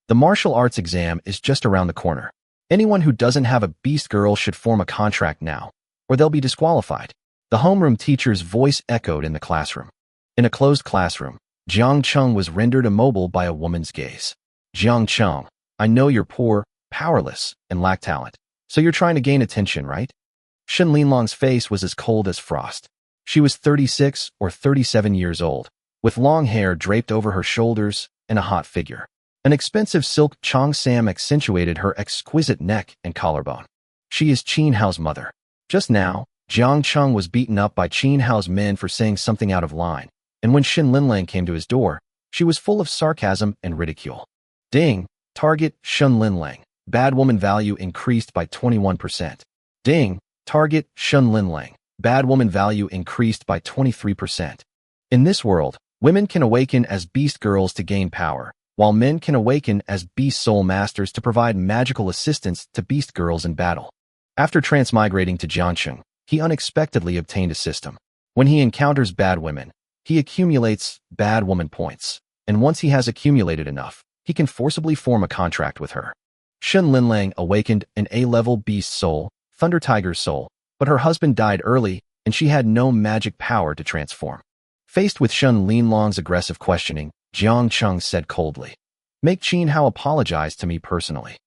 The martial arts exam is just around the corner. Anyone who doesn't have a beast girl should form a contract now, or they'll be disqualified. The homeroom teacher's voice echoed in the classroom. In a closed classroom, Jiang Chung was rendered immobile by a woman's gaze. Jiang Chung, I know you're poor, powerless, and lack talent, so you're trying to gain attention, right? Shen Linlong's face was as cold as frost. She was 36 or 37 years old, with long hair draped over her shoulders and a hot figure. An expensive silk cheongsam accentuated her exquisite neck and collarbone. She is Qin Hao's mother. Just now, Jiang Chung was beaten up by Qin Hao's men for saying something out of line, and when Shen Linlang came to his door, she was full of sarcasm and ridicule. Ding! Target, Shen Linlang. Bad woman value increased by 21%. Ding! Target, Shen Linlang. Bad woman value increased by 23%. In this world, women can awaken as beast girls to gain power, while men can awaken as beast soul masters to provide magical assistance to beast girls in battle. After transmigrating to Jiangcheng, he unexpectedly obtained a system. When he encounters bad women, he accumulates bad woman points, and once he has accumulated enough, he can forcibly form a contract with her. Shen Linlang awakened an A-level beast soul, Thunder Tiger soul, but her husband died early, and she had no magic power to transform. Faced with Shen Linlong's aggressive questioning, Jiang Chung said coldly, "Make Qin Hao apologize to me personally.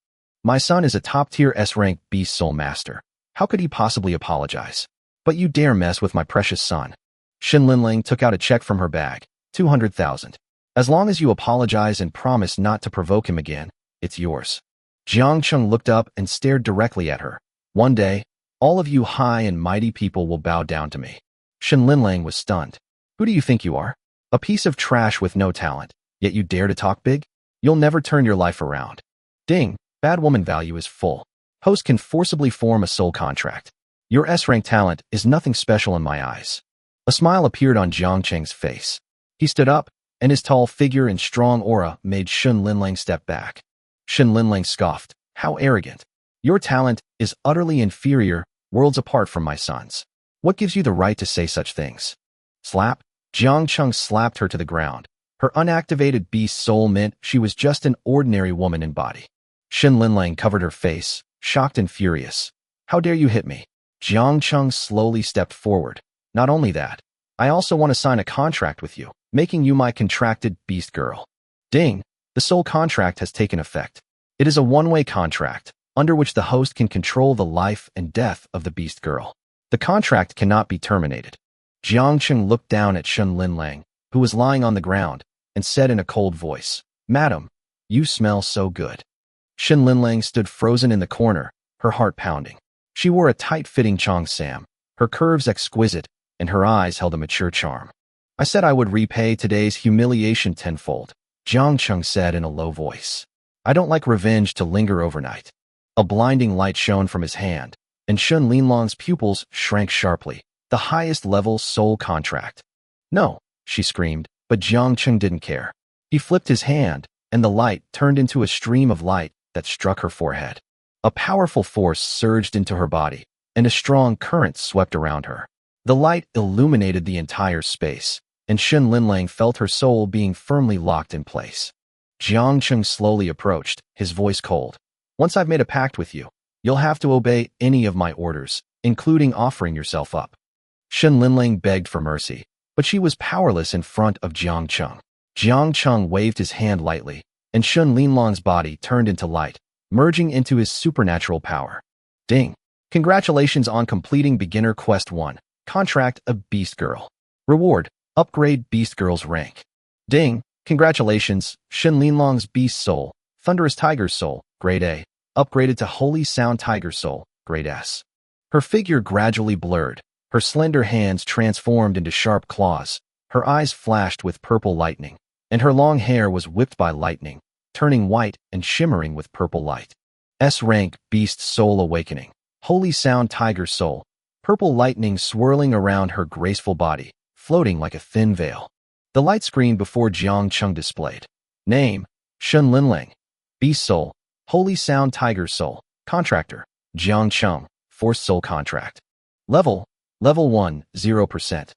My son is a top-tier S-rank beast soul master. How could he possibly apologize? But you dare mess with my precious son." Shen Linlang took out a check from her bag, 200,000. As long as you apologize and promise not to provoke him again, it's yours. Jiang Chung looked up and stared directly at her. One day, all of you high and mighty people will bow down to me. Shen Linlang was stunned. Who do you think you are? A piece of trash with no talent, yet you dare to talk big? You'll never turn your life around. Ding, bad woman value is full. Host can forcibly form a soul contract. Your S-rank talent is nothing special in my eyes. A smile appeared on Jiang Cheng's face. He stood up, and his tall figure and strong aura made Shen Linlang step back. Shen Linlang scoffed. How arrogant. Your talent is utterly inferior, worlds apart from my son's. What gives you the right to say such things? Slap. Jiang Chung slapped her to the ground. Her unactivated beast soul meant she was just an ordinary woman in body. Shen Linlang covered her face, shocked and furious. How dare you hit me? Jiang Chung slowly stepped forward. Not only that, I also want to sign a contract with you, making you my contracted beast girl. Ding! The soul contract has taken effect. It is a one-way contract, under which the host can control the life and death of the beast girl. The contract cannot be terminated. Jiang Chung looked down at Shen Linlang, who was lying on the ground, and said in a cold voice, "Madam, you smell so good." Shen Linlang stood frozen in the corner, her heart pounding. She wore a tight-fitting cheongsam, her curves exquisite, and her eyes held a mature charm. "I said I would repay today's humiliation tenfold," Jiang Chung said in a low voice. "I don't like revenge to linger overnight." A blinding light shone from his hand, and Shen Linlong's pupils shrank sharply. The highest level soul contract. "No," she screamed, but Jiang Chung didn't care. He flipped his hand, and the light turned into a stream of light that struck her forehead. A powerful force surged into her body, and a strong current swept around her. The light illuminated the entire space, and Shen Linlang felt her soul being firmly locked in place. Jiang Chung slowly approached, his voice cold. "Once I've made a pact with you, you'll have to obey any of my orders, including offering yourself up." Shen Linlang begged for mercy, but she was powerless in front of Jiang Chung. Jiang Chung waved his hand lightly, and Shen Linlong's body turned into light, merging into his supernatural power. Ding! Congratulations on completing Beginner Quest 1, Contract a Beast Girl. Reward, upgrade Beast Girl's rank. Ding! Congratulations, Shen Linlong's Beast Soul, Thunderous Tiger Soul, Grade A, upgraded to Holy Sound Tiger Soul, Grade S. Her figure gradually blurred. Her slender hands transformed into sharp claws, her eyes flashed with purple lightning, and her long hair was whipped by lightning, turning white and shimmering with purple light. S-rank Beast Soul Awakening. Holy Sound Tiger Soul. Purple lightning swirling around her graceful body, floating like a thin veil. The light screen before Jiang Chung displayed. Name, Shen Linlang. Beast Soul. Holy Sound Tiger Soul. Contractor, Jiang Chung. Forced Soul Contract. Level 1, 0%.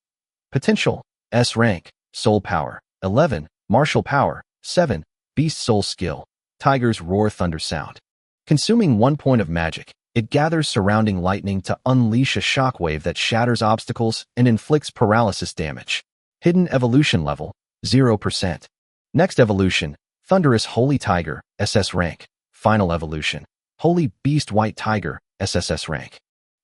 Potential, S rank, Soul Power, 11, Martial Power, 7, Beast Soul Skill, tiger's roar thunder sound. Consuming 1 point of magic, it gathers surrounding lightning to unleash a shockwave that shatters obstacles and inflicts paralysis damage. Hidden evolution level, 0%. Next evolution, Thunderous Holy Tiger, SS rank. Final evolution, Holy Beast White Tiger, SSS rank.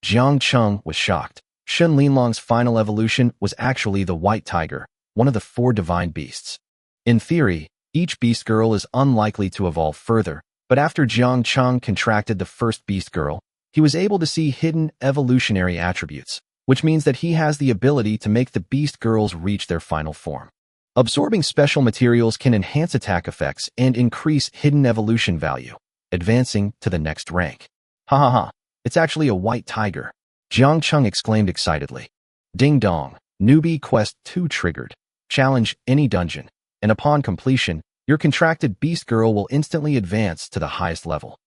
Jiang Cheng was shocked. Shun Linlong's final evolution was actually the White Tiger, one of the 4 divine beasts. In theory, each beast girl is unlikely to evolve further, but after Jiang Cheng contracted the first beast girl, he was able to see hidden evolutionary attributes, which means that he has the ability to make the beast girls reach their final form. Absorbing special materials can enhance attack effects and increase hidden evolution value, advancing to the next rank. Ha ha ha, it's actually a white tiger, Jiang Cheng exclaimed excitedly. Ding dong, newbie quest 2 triggered. Challenge any dungeon, and upon completion, your contracted beast girl will instantly advance to the highest level.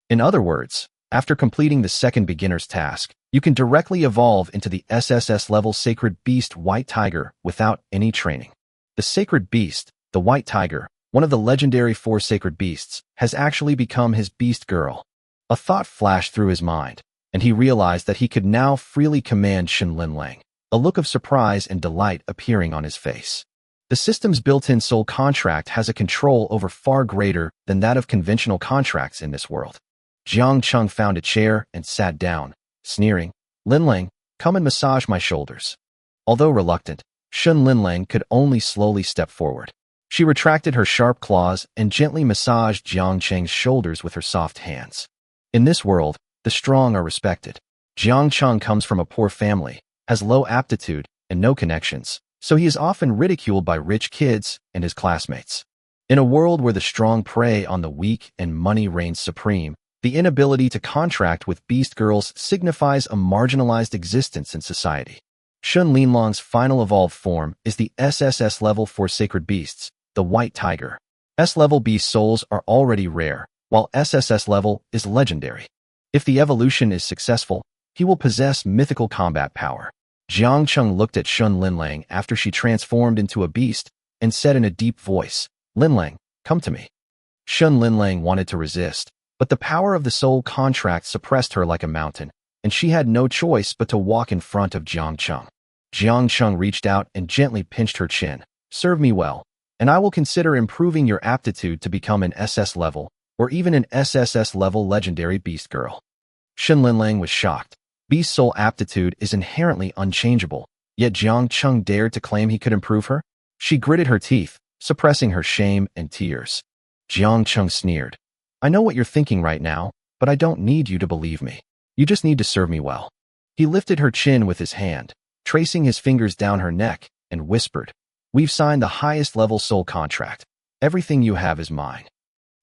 In other words, after completing the second beginner's task, you can directly evolve into the SSS level Sacred Beast White Tiger without any training. The Sacred Beast, the White Tiger, one of the legendary 4 sacred beasts, has actually become his beast girl. A thought flashed through his mind, and he realized that he could now freely command Shun Linlang, a look of surprise and delight appearing on his face. The system's built-in soul contract has a control over far greater than that of conventional contracts in this world. Jiang Cheng found a chair and sat down, sneering, Linlang, come and massage my shoulders. Although reluctant, Shun Linlang could only slowly step forward. She retracted her sharp claws and gently massaged Jiang Cheng's shoulders with her soft hands. In this world, the strong are respected. Jiang Cheng comes from a poor family, has low aptitude, and no connections, so he is often ridiculed by rich kids and his classmates. In a world where the strong prey on the weak and money reigns supreme, the inability to contract with beast girls signifies a marginalized existence in society. Shun Linlong's final evolved form is the SSS level 4 sacred beasts, the White Tiger. S-level beast souls are already rare, while SSS level is legendary. If the evolution is successful, he will possess mythical combat power. Jiang Cheng looked at Shun Linlang after she transformed into a beast and said in a deep voice, Linlang, come to me. Shun Linlang wanted to resist, but the power of the soul contract suppressed her like a mountain, and she had no choice but to walk in front of Jiang Cheng. Jiang Cheng reached out and gently pinched her chin. Serve me well, and I will consider improving your aptitude to become an SS level, or even an SSS level legendary beast girl. Shun Linlang was shocked. Beast soul aptitude is inherently unchangeable, yet Jiang Cheng dared to claim he could improve her? She gritted her teeth, suppressing her shame and tears. Jiang Cheng sneered. I know what you're thinking right now, but I don't need you to believe me. You just need to serve me well. He lifted her chin with his hand, tracing his fingers down her neck, and whispered, We've signed the highest level soul contract. Everything you have is mine.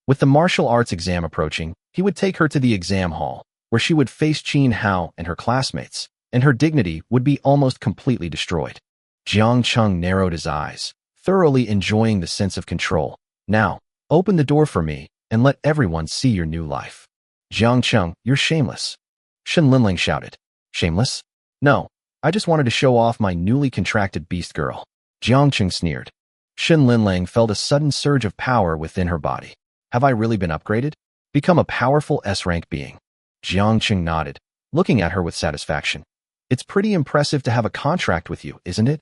With the martial arts exam approaching, he would take her to the exam hall, where she would face Qin Hao and her classmates, and her dignity would be almost completely destroyed. Jiang Cheng narrowed his eyes, thoroughly enjoying the sense of control. Now, open the door for me, and let everyone see your new life. Jiang Cheng, you're shameless. Shun Linlang shouted. Shameless? No, I just wanted to show off my newly contracted beast girl. Jiang Cheng sneered. Shun Linlang felt a sudden surge of power within her body. Have I really been upgraded? Become a powerful S-rank being. Jiang Cheng nodded, looking at her with satisfaction. It's pretty impressive to have a contract with you, isn't it?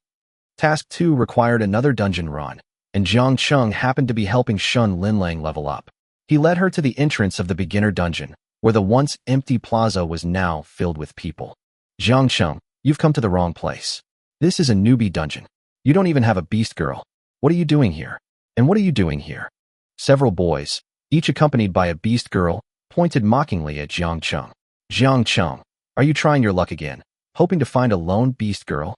Task 2 required another dungeon run, and Jiang Cheng happened to be helping Shun Linlang level up. He led her to the entrance of the beginner dungeon, where the once empty plaza was now filled with people. Jiang Cheng, you've come to the wrong place. This is a newbie dungeon. You don't even have a beast girl. What are you doing here? And what are you doing here? Several boys, each accompanied by a beast girl, pointed mockingly at Jiang Cheng. Jiang Cheng, are you trying your luck again, hoping to find a lone beast girl?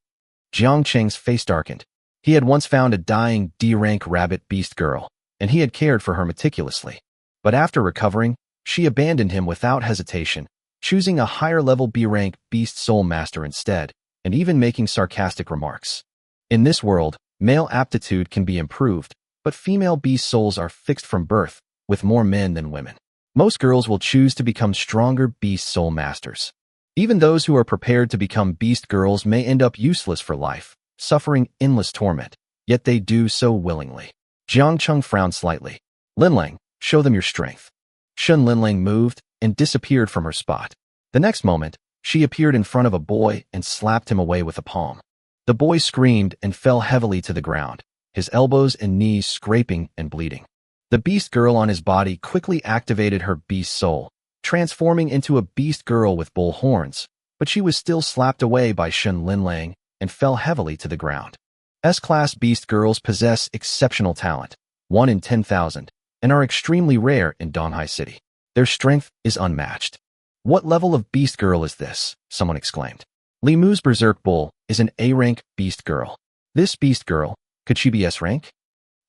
Jiang Cheng's face darkened. He had once found a dying D-rank rabbit beast girl, and he had cared for her meticulously. But after recovering, she abandoned him without hesitation, choosing a higher-level B-rank beast soul master instead, and even making sarcastic remarks. In this world, male aptitude can be improved, but female beast souls are fixed from birth, with more men than women. Most girls will choose to become stronger beast soul masters. Even those who are prepared to become beast girls may end up useless for life, suffering endless torment, yet they do so willingly. Jiang Cheng frowned slightly. Linlang, Show them your strength. Shun Linlang moved and disappeared from her spot. The next moment, she appeared in front of a boy and slapped him away with a palm. The boy screamed and fell heavily to the ground, his elbows and knees scraping and bleeding. The beast girl on his body quickly activated her beast soul, transforming into a beast girl with bull horns, but she was still slapped away by Shun Linlang and fell heavily to the ground. S-class beast girls possess exceptional talent, 1 in 10,000, and are extremely rare in Donghai City. Their strength is unmatched. What level of beast girl is this? Someone exclaimed. Li Mu's Berserk Bull is an A-rank beast girl. This beast girl, could she be S-rank?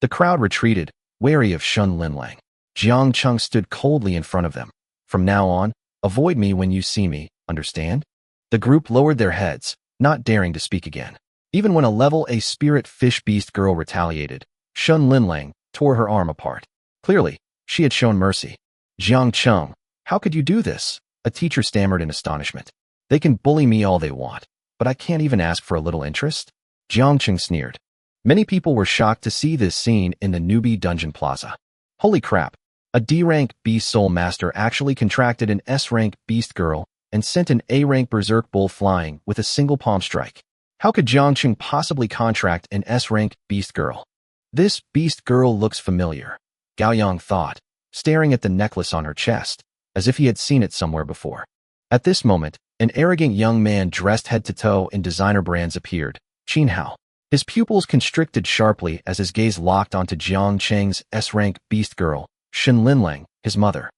The crowd retreated, wary of Shun Linlang. Jiang Chung stood coldly in front of them. From now on, avoid me when you see me, understand? The group lowered their heads, not daring to speak again. Even when a level A spirit fish beast girl retaliated, Shun Linlang tore her arm apart. Clearly, she had shown mercy. Jiang Chung, how could you do this? A teacher stammered in astonishment. They can bully me all they want, but I can't even ask for a little interest? Jiang Chung sneered. Many people were shocked to see this scene in the newbie dungeon plaza. Holy crap, a D-rank beast soul master actually contracted an S-rank beast girl and sent an A-rank berserk bull flying with a single palm strike. How could Jiang Chung possibly contract an S-rank beast girl? This beast girl looks familiar, Gao Yang thought, staring at the necklace on her chest, as if he had seen it somewhere before. At this moment, an arrogant young man dressed head to toe in designer brands appeared, Qin Hao. His pupils constricted sharply as his gaze locked onto Jiang Cheng's S-rank beast girl, Shun Linlang, his mother.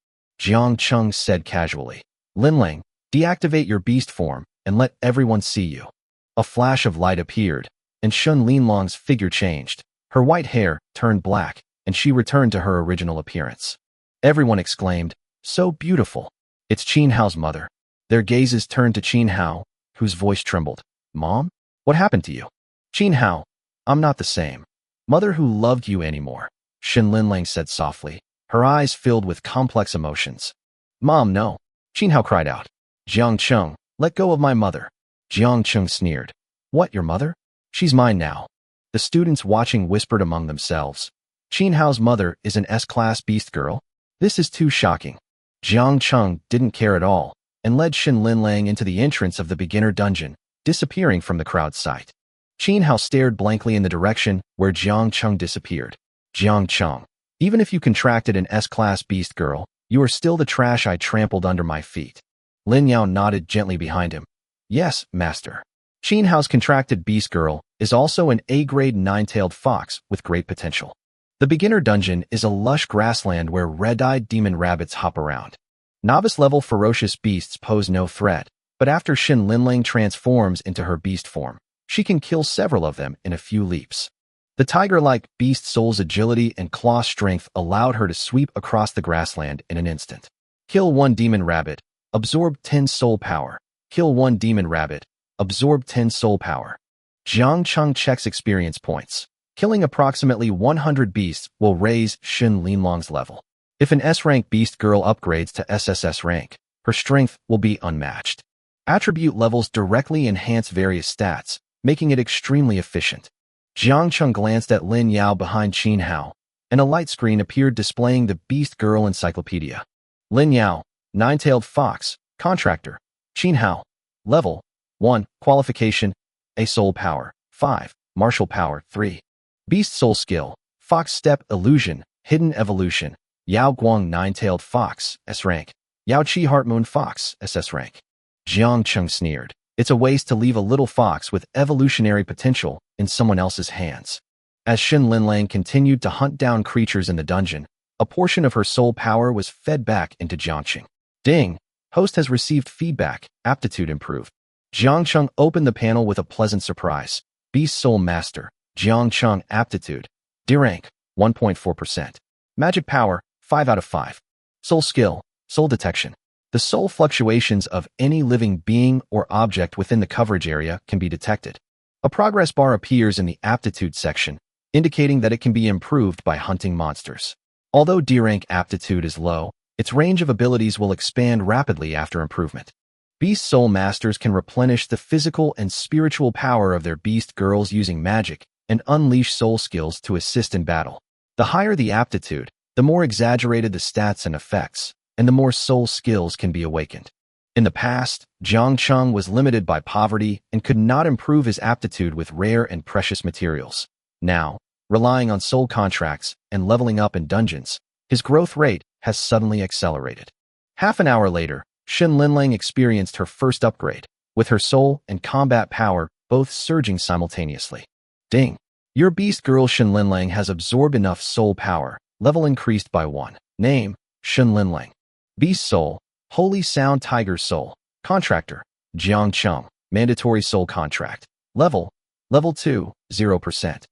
Jiang Chung said casually, Linlang, deactivate your beast form and let everyone see you. A flash of light appeared, and Shun Linlang's figure changed. Her white hair turned black, and she returned to her original appearance. Everyone exclaimed, so beautiful. It's Qin Hao's mother. Their gazes turned to Qin Hao, whose voice trembled. Mom? What happened to you? Qin Hao, I'm not the same mother who loved you anymore, Shun Linlang said softly, her eyes filled with complex emotions. Mom, no. Qin Hao cried out. Jiang Chung, let go of my mother. Jiang Chung sneered. What, your mother? She's mine now. The students watching whispered among themselves. Qin Hao's mother is an S-class beast girl? This is too shocking. Jiang Chung didn't care at all, and led Shun Linlang into the entrance of the beginner dungeon, disappearing from the crowd's sight. Qin Hao stared blankly in the direction where Jiang Chung disappeared. Jiang Chung, even if you contracted an S-class beast girl, you are still the trash I trampled under my feet. Lin Yao nodded gently behind him. Yes, master. Qin Hao's contracted beast girl is also an A-grade nine-tailed fox with great potential. The beginner dungeon is a lush grassland where red-eyed demon rabbits hop around. Novice-level ferocious beasts pose no threat, but after Shun Linlang transforms into her beast form, she can kill several of them in a few leaps. The tiger-like beast soul's agility and claw strength allowed her to sweep across the grassland in an instant. Kill one demon rabbit, absorb 10 soul power. Kill one demon rabbit, absorb 10 soul power. Jiang Chung checks experience points. Killing approximately 100 beasts will raise Shun Linlang's level. If an S-rank beast girl upgrades to SSS rank, her strength will be unmatched. Attribute levels directly enhance various stats, making it extremely efficient. Jiang Chung glanced at Lin Yao behind Qin Hao, and a light screen appeared displaying the Beast Girl Encyclopedia. Lin Yao, Nine-Tailed Fox, Contractor. Qin Hao, Level 1, Qualification, A Soul Power, 5, Martial Power, 3. Beast Soul Skill, Fox Step Illusion, Hidden Evolution, Yao Guang Nine-Tailed Fox, S-Rank, Yao Qi Heart Moon Fox, SS Rank. Jiang Chung sneered. It's a waste to leave a little fox with evolutionary potential in someone else's hands. As Shun Linlang continued to hunt down creatures in the dungeon, a portion of her soul power was fed back into Jiangqing. Ding! Host has received feedback, aptitude improved. Jiang Chung opened the panel with a pleasant surprise. Beast Soul Master, Jiang Chung Aptitude. D-Rank, 1.4%. Magic Power, 5 out of 5. Soul Skill, Soul Detection. The soul fluctuations of any living being or object within the coverage area can be detected. A progress bar appears in the Aptitude section, indicating that it can be improved by hunting monsters. Although D-Rank Aptitude is low, its range of abilities will expand rapidly after improvement. Beast Soul Masters can replenish the physical and spiritual power of their beast girls using magic and unleash soul skills to assist in battle. The higher the aptitude, the more exaggerated the stats and effects, and the more soul skills can be awakened. In the past, Jiang Chung was limited by poverty and could not improve his aptitude with rare and precious materials. Now, relying on soul contracts and leveling up in dungeons, his growth rate has suddenly accelerated. Half an hour later, Shen Linlang experienced her first upgrade, with her soul and combat power both surging simultaneously. Ding! Your beast girl Shen Linlang has absorbed enough soul power, level increased by 1. Name, Shen Linlang. Beast soul, Holy Sound Tiger soul. Contractor, Jiang Chung. Mandatory soul contract. Level 2, 0%.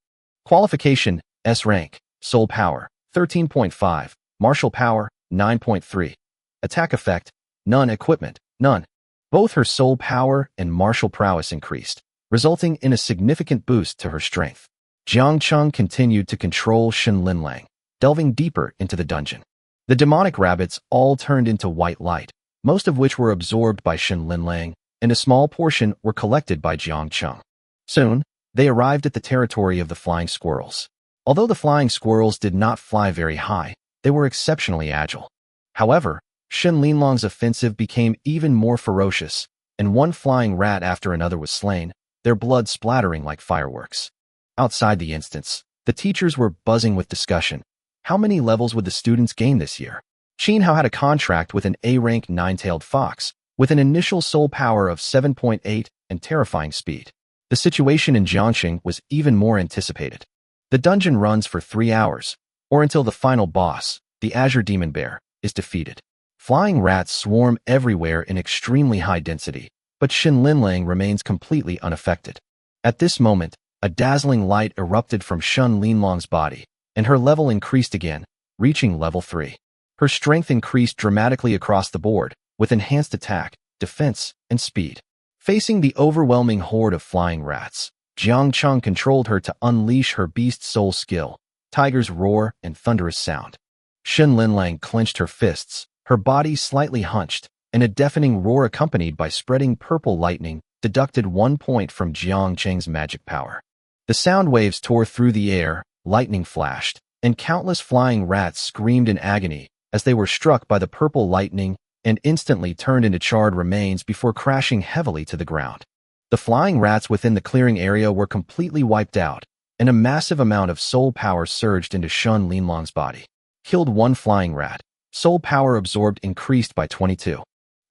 Qualification, S rank. Soul power, 13.5. Martial power, 9.3. Attack effect, none. Equipment, none. Both her soul power and martial prowess increased, resulting in a significant boost to her strength. Jiang Chung continued to control Shen Linlang, delving deeper into the dungeon. The demonic rabbits all turned into white light, most of which were absorbed by Shen Linlang, and a small portion were collected by Jiang Chung. Soon, they arrived at the territory of the flying squirrels. Although the flying squirrels did not fly very high, they were exceptionally agile. However, Shen Linlang's offensive became even more ferocious, and one flying rat after another was slain, their blood splattering like fireworks. Outside the instance, the teachers were buzzing with discussion. How many levels would the students gain this year? Qin Hao had a contract with an A-rank nine-tailed fox, with an initial soul power of 7.8 and terrifying speed. The situation in Jiangxing was even more anticipated. The dungeon runs for 3 hours, or until the final boss, the Azure Demon Bear, is defeated. Flying rats swarm everywhere in extremely high density, but Shen Linlang remains completely unaffected. At this moment, a dazzling light erupted from Shen Linlang's body, and her level increased again, reaching level 3. Her strength increased dramatically across the board, with enhanced attack, defense, and speed. Facing the overwhelming horde of flying rats, Jiang Chung controlled her to unleash her beast soul skill, Tiger's Roar and Thunderous Sound. Shen Linlang clenched her fists, her body slightly hunched, and a deafening roar accompanied by spreading purple lightning deducted 1 point from Jiang Cheng's magic power. The sound waves tore through the air, lightning flashed, and countless flying rats screamed in agony as they were struck by the purple lightning and instantly turned into charred remains before crashing heavily to the ground. The flying rats within the clearing area were completely wiped out, and a massive amount of soul power surged into Shen Linlang's body. Killed one flying rat. Soul power absorbed increased by 22.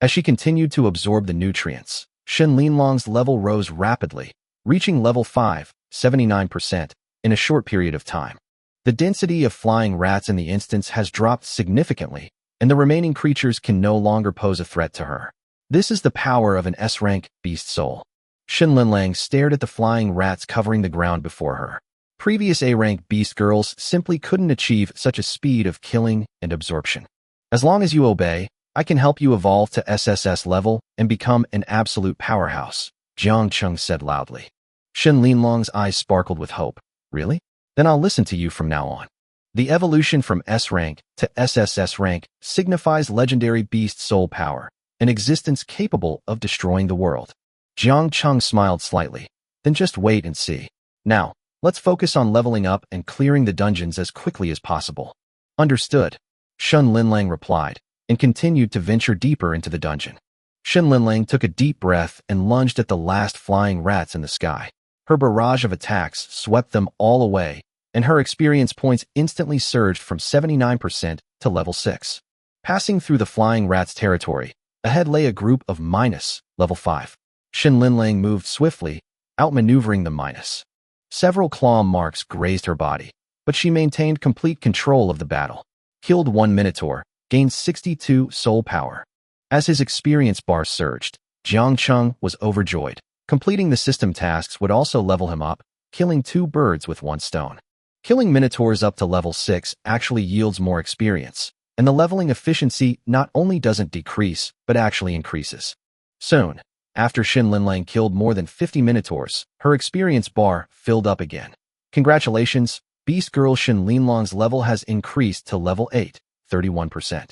As she continued to absorb the nutrients, Shen Linlang's level rose rapidly, reaching level 5, 79%, in a short period of time. The density of flying rats in the instance has dropped significantly, and the remaining creatures can no longer pose a threat to her. This is the power of an S-rank beast soul. Shen Linlang stared at the flying rats covering the ground before her. Previous A-rank beast girls simply couldn't achieve such a speed of killing and absorption. As long as you obey, I can help you evolve to SSS level and become an absolute powerhouse, Jiang Chung said loudly. Shen Linlang's eyes sparkled with hope. Really? Then I'll listen to you from now on. The evolution from S-rank to SSS rank signifies legendary beast soul power, an existence capable of destroying the world. Jiang Chung smiled slightly. Then just wait and see. Now, let's focus on leveling up and clearing the dungeons as quickly as possible. Understood, Shen Linlang replied, and continued to venture deeper into the dungeon. Shen Linlang took a deep breath and lunged at the last flying rats in the sky. Her barrage of attacks swept them all away, and her experience points instantly surged from 79% to level 6. Passing through the flying rats' territory, ahead lay a group of level 5. Shen Linlang moved swiftly, outmaneuvering the minus. Several claw marks grazed her body, but she maintained complete control of the battle. Killed one Minotaur, gained 62 soul power. As his experience bar surged, Jiang Chung was overjoyed. Completing the system tasks would also level him up, killing 2 birds with 1 stone. Killing Minotaurs up to level 6 actually yields more experience, and the leveling efficiency not only doesn't decrease, but actually increases. Soon, after Shen Linlang killed more than 50 Minotaurs, her experience bar filled up again. Congratulations, Beast Girl Shen Linlang's level has increased to level 8, 31%.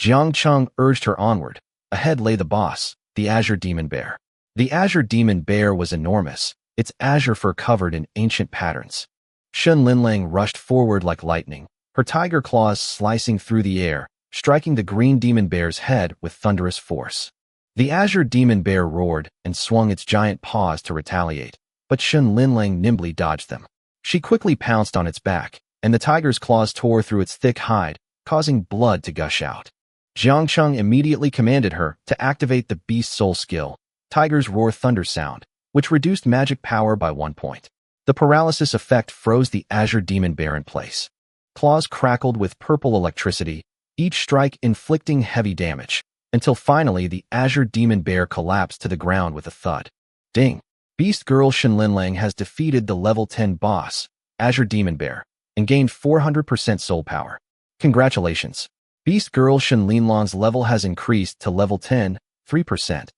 Jiang Chung urged her onward. Ahead lay the boss, the Azure Demon Bear. The Azure Demon Bear was enormous, its azure fur covered in ancient patterns. Shen Linlang rushed forward like lightning, her tiger claws slicing through the air, striking the green demon bear's head with thunderous force. The azure demon bear roared and swung its giant paws to retaliate, but Shen Linlang nimbly dodged them. She quickly pounced on its back, and the tiger's claws tore through its thick hide, causing blood to gush out. Jiang Cheng immediately commanded her to activate the Beast Soul skill, Tiger's Roar Thunder Sound, which reduced magic power by 1 point. The paralysis effect froze the azure demon bear in place. Claws crackled with purple electricity, each strike inflicting heavy damage, until finally the azure demon bear collapsed to the ground with a thud. Ding! Beast Girl Shen Linlang has defeated the level 10 boss, Azure Demon Bear, and gained 400% soul power. Congratulations! Beast Girl Shen Linlang's level has increased to level 10, 3%.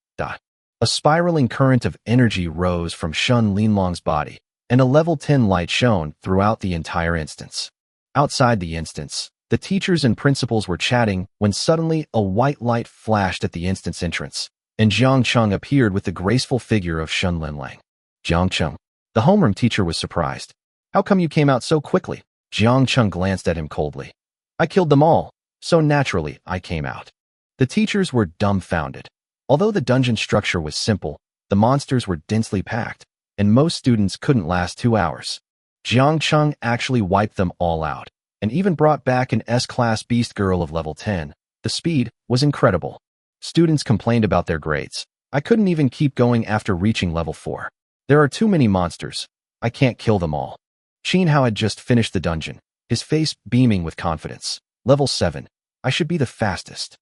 A spiraling current of energy rose from Shen Linlang's body, and a level 10 light shone throughout the entire instance. Outside the instance, the teachers and principals were chatting when suddenly a white light flashed at the instance entrance, and Jiang Cheng appeared with the graceful figure of Shen Linlang. Jiang Cheng. The homeroom teacher was surprised. How come you came out so quickly? Jiang Cheng glanced at him coldly. I killed them all, so naturally I came out. The teachers were dumbfounded. Although the dungeon structure was simple, the monsters were densely packed, and most students couldn't last 2 hours. Jiang Cheng actually wiped them all out, and even brought back an S-class beast girl of level 10. The speed was incredible. Students complained about their grades. I couldn't even keep going after reaching level 4. There are too many monsters. I can't kill them all. Qin Hao had just finished the dungeon, his face beaming with confidence. Level 7. I should be the fastest.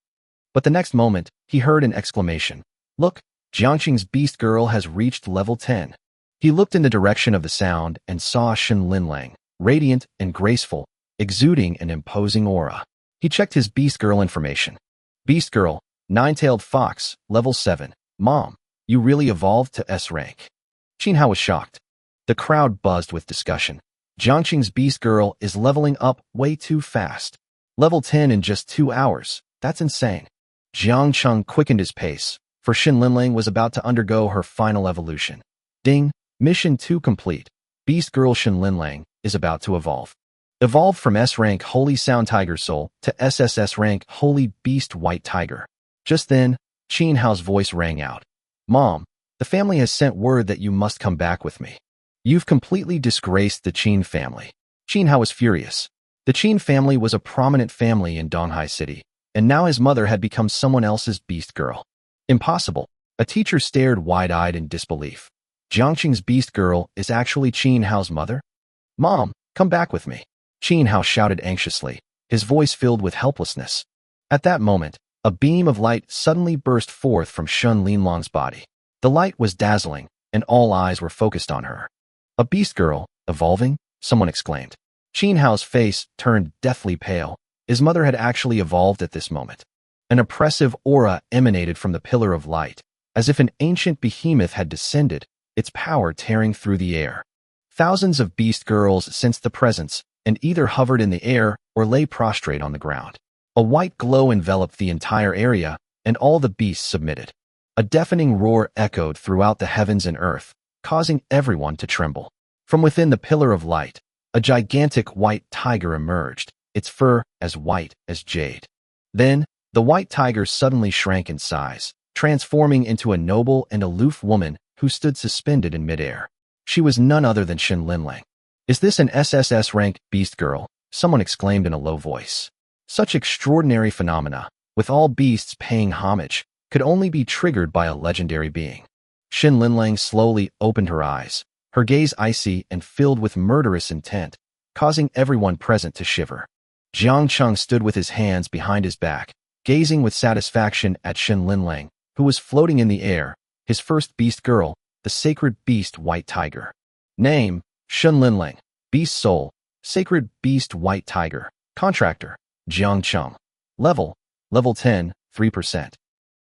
But the next moment, he heard an exclamation. Look, Jiangqing's beast girl has reached level 10. He looked in the direction of the sound and saw Shen Linlang, radiant and graceful, exuding an imposing aura. He checked his beast girl information. Beast girl, Nine-tailed fox, level 7. Mom, you really evolved to S rank. Qin Hao was shocked. The crowd buzzed with discussion. Jiangqing's beast girl is leveling up way too fast. Level 10 in just 2 hours. That's insane. Jiang Cheng quickened his pace, for Shen Linlang was about to undergo her final evolution. Ding! Mission 2 complete. Beast girl Shen Linlang is about to evolve. Evolved from S-rank Holy Sound Tiger Soul to SSS-Rank Holy Beast White Tiger. Just then, Qin Hao's voice rang out. Mom, the family has sent word that you must come back with me. You've completely disgraced the Qin family. Qin Hao was furious. The Qin family was a prominent family in Donghai City, and now his mother had become someone else's beast girl. Impossible. A teacher stared wide-eyed in disbelief. Jiangqing's beast girl is actually Qin Hao's mother? Mom, come back with me. Qin Hao shouted anxiously, his voice filled with helplessness. At that moment, a beam of light suddenly burst forth from Shen Linlang's body. The light was dazzling, and all eyes were focused on her. A beast girl, evolving? Someone exclaimed. Qin Hao's face turned deathly pale. His mother had actually evolved at this moment. An oppressive aura emanated from the pillar of light, as if an ancient behemoth had descended, its power tearing through the air. Thousands of beast girls sensed the presence, and either hovered in the air or lay prostrate on the ground. A white glow enveloped the entire area, and all the beasts submitted. A deafening roar echoed throughout the heavens and earth, causing everyone to tremble. From within the pillar of light, a gigantic white tiger emerged, its fur as white as jade. Then, the white tiger suddenly shrank in size, transforming into a noble and aloof woman who stood suspended in midair. She was none other than Shen Linlang. Is this an SSS-rank beast girl? Someone exclaimed in a low voice. Such extraordinary phenomena, with all beasts paying homage, could only be triggered by a legendary being. Shen Linlang slowly opened her eyes, her gaze icy and filled with murderous intent, causing everyone present to shiver. Jiang Cheng stood with his hands behind his back, gazing with satisfaction at Shen Linlang, who was floating in the air, his first beast girl, the sacred beast White Tiger. Name, Shen Linlang. Beast Soul, Sacred Beast White Tiger. Contractor, Jiang Cheng. Level, Level 10, 3%.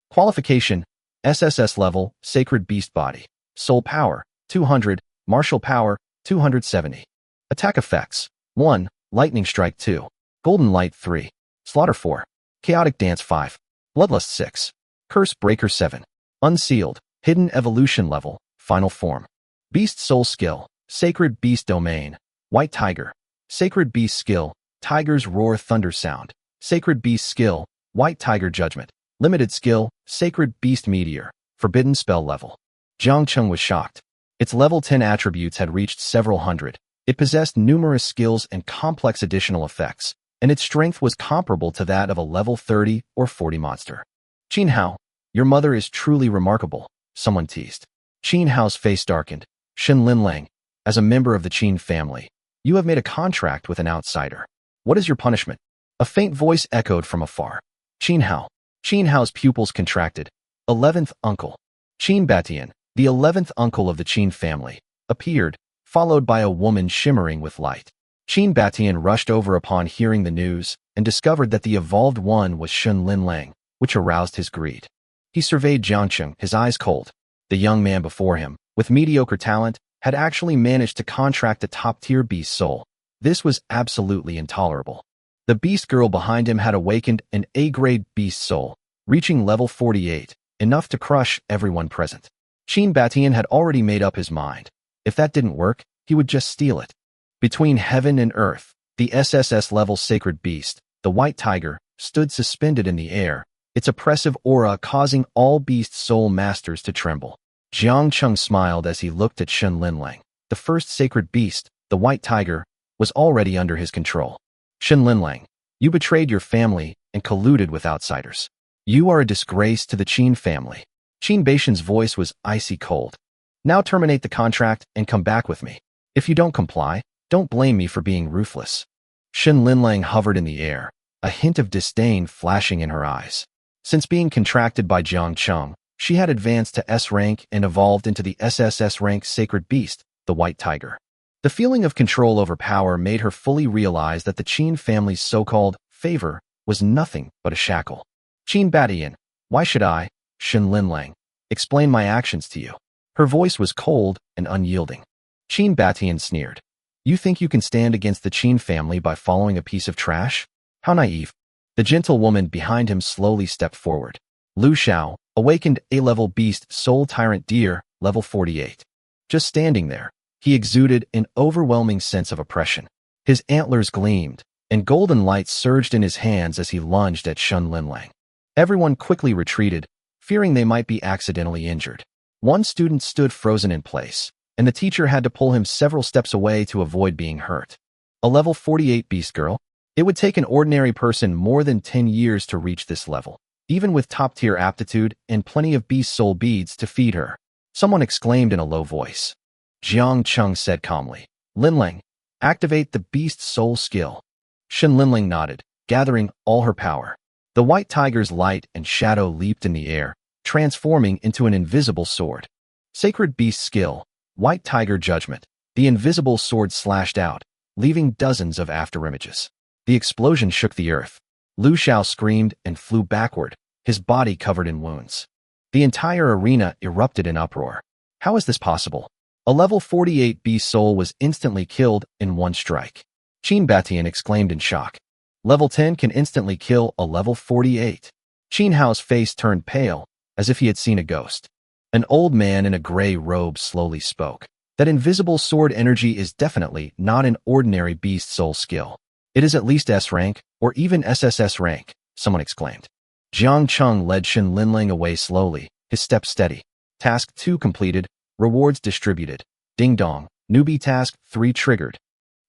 Qualification, SSS level, Sacred Beast Body. Soul Power, 200, Martial Power, 270. Attack Effects, 1, Lightning Strike 2, Golden Light 3, Slaughter 4, Chaotic Dance 5, Bloodlust 6, Curse Breaker 7. Unsealed, Hidden Evolution Level, Final Form. Beast Soul Skill, Sacred Beast Domain, White Tiger. Sacred Beast Skill, Tiger's Roar Thunder Sound, Sacred Beast Skill, White Tiger Judgment, Limited Skill, Sacred Beast Meteor, Forbidden Spell Level. Jiang Cheng was shocked. Its level 10 attributes had reached several hundred. It possessed numerous skills and complex additional effects, and its strength was comparable to that of a level 30 or 40 monster. Qin Hao, your mother is truly remarkable, someone teased. Qin Hao's face darkened. Shen Linlang, as a member of the Qin family, you have made a contract with an outsider. What is your punishment? A faint voice echoed from afar. Qin Hao. Qin Hao's pupils contracted. 11th uncle. Qin Batian, the 11th uncle of the Qin family, appeared, followed by a woman shimmering with light. Qin Batian rushed over upon hearing the news and discovered that the evolved one was Shen Linlang, which aroused his greed. He surveyed Jiang Cheng, his eyes cold. The young man before him, with mediocre talent, had actually managed to contract a top-tier beast soul. This was absolutely intolerable. The beast girl behind him had awakened an A-grade beast soul, reaching level 48, enough to crush everyone present. Qin Batian had already made up his mind. If that didn't work, he would just steal it. Between heaven and earth, the SSS-level sacred beast, the white tiger, stood suspended in the air, its oppressive aura causing all beast soul masters to tremble. Jiang Cheng smiled as he looked at Shen Linlang. The first sacred beast, the white tiger, was already under his control. Shen Linlang, you betrayed your family and colluded with outsiders. You are a disgrace to the Qin family. Qin Baishan's voice was icy cold. Now terminate the contract and come back with me. If you don't comply, don't blame me for being ruthless. Shen Linlang hovered in the air, a hint of disdain flashing in her eyes. Since being contracted by Jiang Cheng, she had advanced to S rank and evolved into the SSS-Rank Sacred Beast, the White Tiger. The feeling of control over power made her fully realize that the Qin family's so-called favor was nothing but a shackle. Qin Batian, why should I, Shen Linlang, explain my actions to you? Her voice was cold and unyielding. Qin Batian sneered. You think you can stand against the Qin family by following a piece of trash? How naive. The gentlewoman behind him slowly stepped forward. Lu Xiao, awakened A-level beast soul tyrant deer, level 48. Just standing there, he exuded an overwhelming sense of oppression. His antlers gleamed, and golden light surged in his hands as he lunged at Shen Linlang. Everyone quickly retreated, fearing they might be accidentally injured. One student stood frozen in place, and the teacher had to pull him several steps away to avoid being hurt. A level 48 beast girl? It would take an ordinary person more than 10 years to reach this level, even with top-tier aptitude and plenty of beast soul beads to feed her. Someone exclaimed in a low voice. Jiang Cheng said calmly, Linlang, activate the beast soul skill. Shen Linlang nodded, gathering all her power. The white tiger's light and shadow leaped in the air, transforming into an invisible sword. Sacred beast skill, White Tiger Judgment. The invisible sword slashed out, leaving dozens of afterimages. The explosion shook the earth. Lu Xiao screamed and flew backward, his body covered in wounds. The entire arena erupted in uproar. How is this possible? A level 48 beast soul was instantly killed in one strike. Qin Batian exclaimed in shock. Level 10 can instantly kill a level 48. Qin Hao's face turned pale, as if he had seen a ghost. An old man in a gray robe slowly spoke. That invisible sword energy is definitely not an ordinary beast soul skill. It is at least S rank, or even SSS rank, someone exclaimed. Jiang Cheng led Shen Linlang away slowly, his steps steady. Task 2 completed, rewards distributed. Ding dong, newbie task 3 triggered.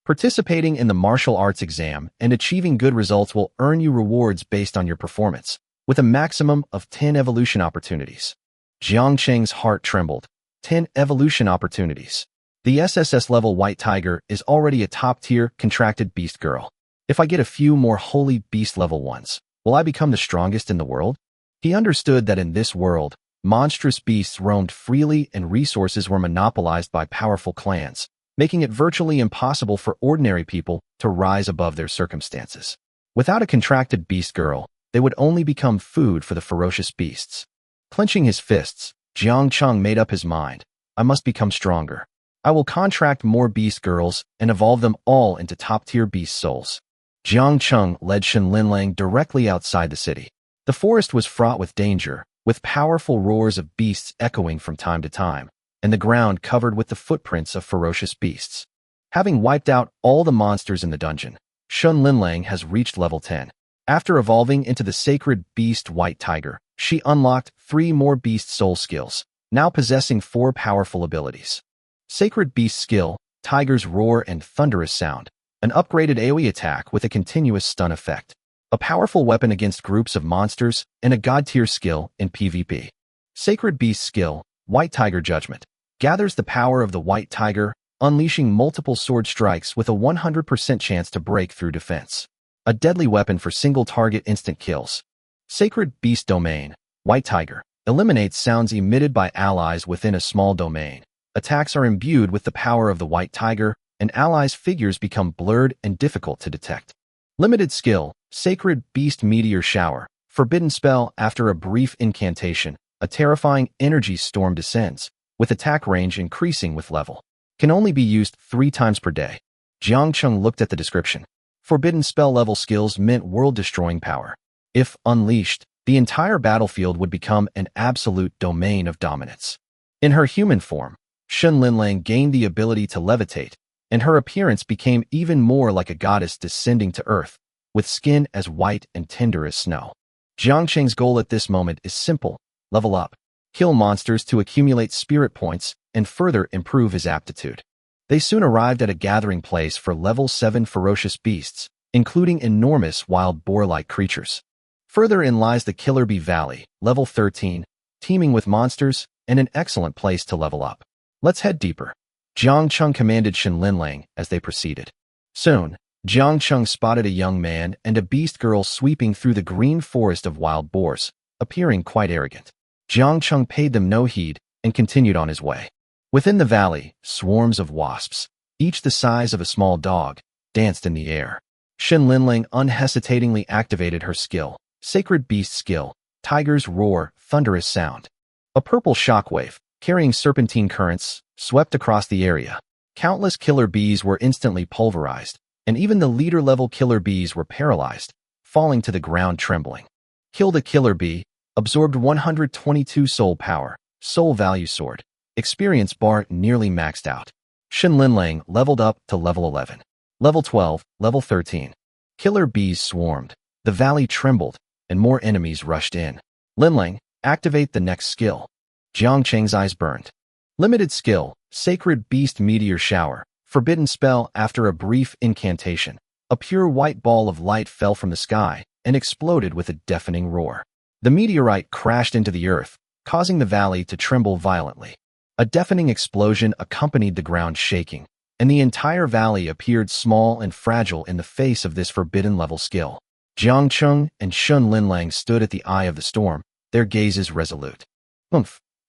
Participating in the martial arts exam and achieving good results will earn you rewards based on your performance, with a maximum of 10 evolution opportunities. Jiang Cheng's heart trembled. 10 evolution opportunities. The SSS level White Tiger is already a top-tier contracted beast girl. If I get a few more holy beast level ones, will I become the strongest in the world? He understood that in this world, monstrous beasts roamed freely and resources were monopolized by powerful clans, making it virtually impossible for ordinary people to rise above their circumstances. Without a contracted beast girl, they would only become food for the ferocious beasts. Clenching his fists, Jiang Cheng made up his mind. I must become stronger. I will contract more beast girls and evolve them all into top-tier beast souls. Jiang Cheng led Shen Linlang directly outside the city. The forest was fraught with danger, with powerful roars of beasts echoing from time to time, and the ground covered with the footprints of ferocious beasts. Having wiped out all the monsters in the dungeon, Shun Linlang has reached level 10. After evolving into the sacred beast White Tiger, she unlocked 3 more beast soul skills, now possessing 4 powerful abilities. Sacred beast skill, Tiger's Roar and Thunderous Sound, an upgraded AoE attack with a continuous stun effect. A powerful weapon against groups of monsters, and a god-tier skill in PvP. Sacred Beast skill, White Tiger Judgment, gathers the power of the White Tiger, unleashing multiple sword strikes with a 100% chance to break through defense. A deadly weapon for single-target instant kills. Sacred Beast Domain, White Tiger, eliminates sounds emitted by allies within a small domain. Attacks are imbued with the power of the White Tiger, and allies' figures become blurred and difficult to detect. Limited skill, Sacred Beast Meteor Shower, forbidden spell after a brief incantation. A terrifying energy storm descends, with attack range increasing with level. Can only be used 3 times per day. Jiang Chung looked at the description. Forbidden spell level skills meant world-destroying power. If unleashed, the entire battlefield would become an absolute domain of dominance. In her human form, Shun Linlang gained the ability to levitate, and her appearance became even more like a goddess descending to earth, with skin as white and tender as snow. Jiang Cheng's goal at this moment is simple: level up, kill monsters to accumulate spirit points, and further improve his aptitude. They soon arrived at a gathering place for level 7 ferocious beasts, including enormous wild boar-like creatures. Further in lies the Killer Bee Valley, level 13, teeming with monsters, and an excellent place to level up. Let's head deeper. Jiang Chung commanded Shun Linlang as they proceeded. Soon, Jiang Chung spotted a young man and a beast girl sweeping through the green forest of wild boars, appearing quite arrogant. Jiang Chung paid them no heed and continued on his way. Within the valley, swarms of wasps, each the size of a small dog, danced in the air. Shun Linlang unhesitatingly activated her skill, Sacred Beast skill, Tiger's Roar, Thunderous Sound. A purple shockwave, carrying serpentine currents, swept across the area. Countless killer bees were instantly pulverized, and even the leader-level killer bees were paralyzed, falling to the ground trembling. Kill the killer bee, absorbed 122 soul power, soul value sword. Experience bar nearly maxed out. Shun Linlang leveled up to level 11. Level 12, level 13. Killer bees swarmed. The valley trembled, and more enemies rushed in. Linlang, activate the next skill. Jiang Cheng's eyes burned. Limited skill, Sacred Beast Meteor Shower. Forbidden spell after a brief incantation. A pure white ball of light fell from the sky and exploded with a deafening roar. The meteorite crashed into the earth, causing the valley to tremble violently. A deafening explosion accompanied the ground shaking, and the entire valley appeared small and fragile in the face of this forbidden level skill. Jiang Chung and Shun Linlang stood at the eye of the storm, their gazes resolute.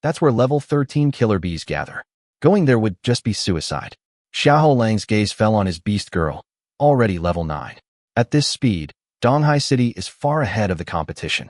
That's where level 13 killer bees gather. Going there would just be suicide. Xiahou Lang's gaze fell on his beast girl, already level 9. At this speed, Donghai City is far ahead of the competition.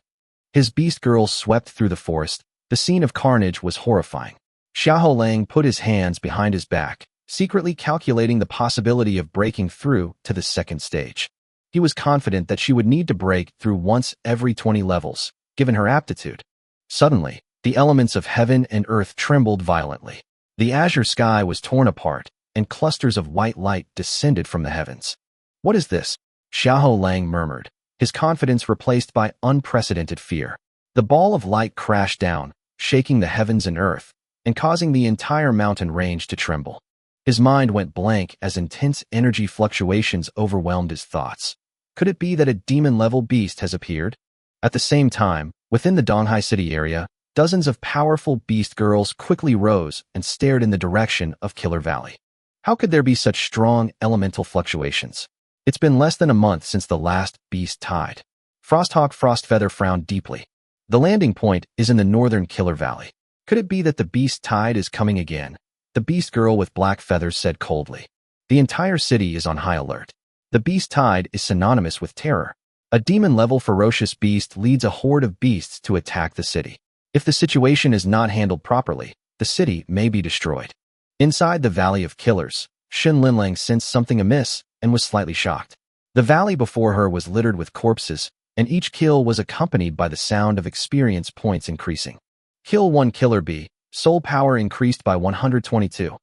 His beast girl swept through the forest. The scene of carnage was horrifying. Xiahou Lang put his hands behind his back, secretly calculating the possibility of breaking through to the second stage. He was confident that she would need to break through once every 20 levels, given her aptitude. Suddenly, the elements of heaven and earth trembled violently. The azure sky was torn apart, and clusters of white light descended from the heavens. What is this? Xiahou Lang murmured, his confidence replaced by unprecedented fear. The ball of light crashed down, shaking the heavens and earth, and causing the entire mountain range to tremble. His mind went blank as intense energy fluctuations overwhelmed his thoughts. Could it be that a demon-level beast has appeared? At the same time, within the Donghai City area, dozens of powerful beast girls quickly rose and stared in the direction of Killer Valley. How could there be such strong elemental fluctuations? It's been less than a month since the last beast tide. Frosthawk Frostfeather frowned deeply. The landing point is in the northern Killer Valley. Could it be that the beast tide is coming again? The beast girl with black feathers said coldly. The entire city is on high alert. The beast tide is synonymous with terror. A demon-level ferocious beast leads a horde of beasts to attack the city. If the situation is not handled properly, the city may be destroyed. Inside the Valley of Killers, Shun Linlang sensed something amiss and was slightly shocked. The valley before her was littered with corpses, and each kill was accompanied by the sound of experience points increasing. Kill 1 killer bee, soul power increased by 122.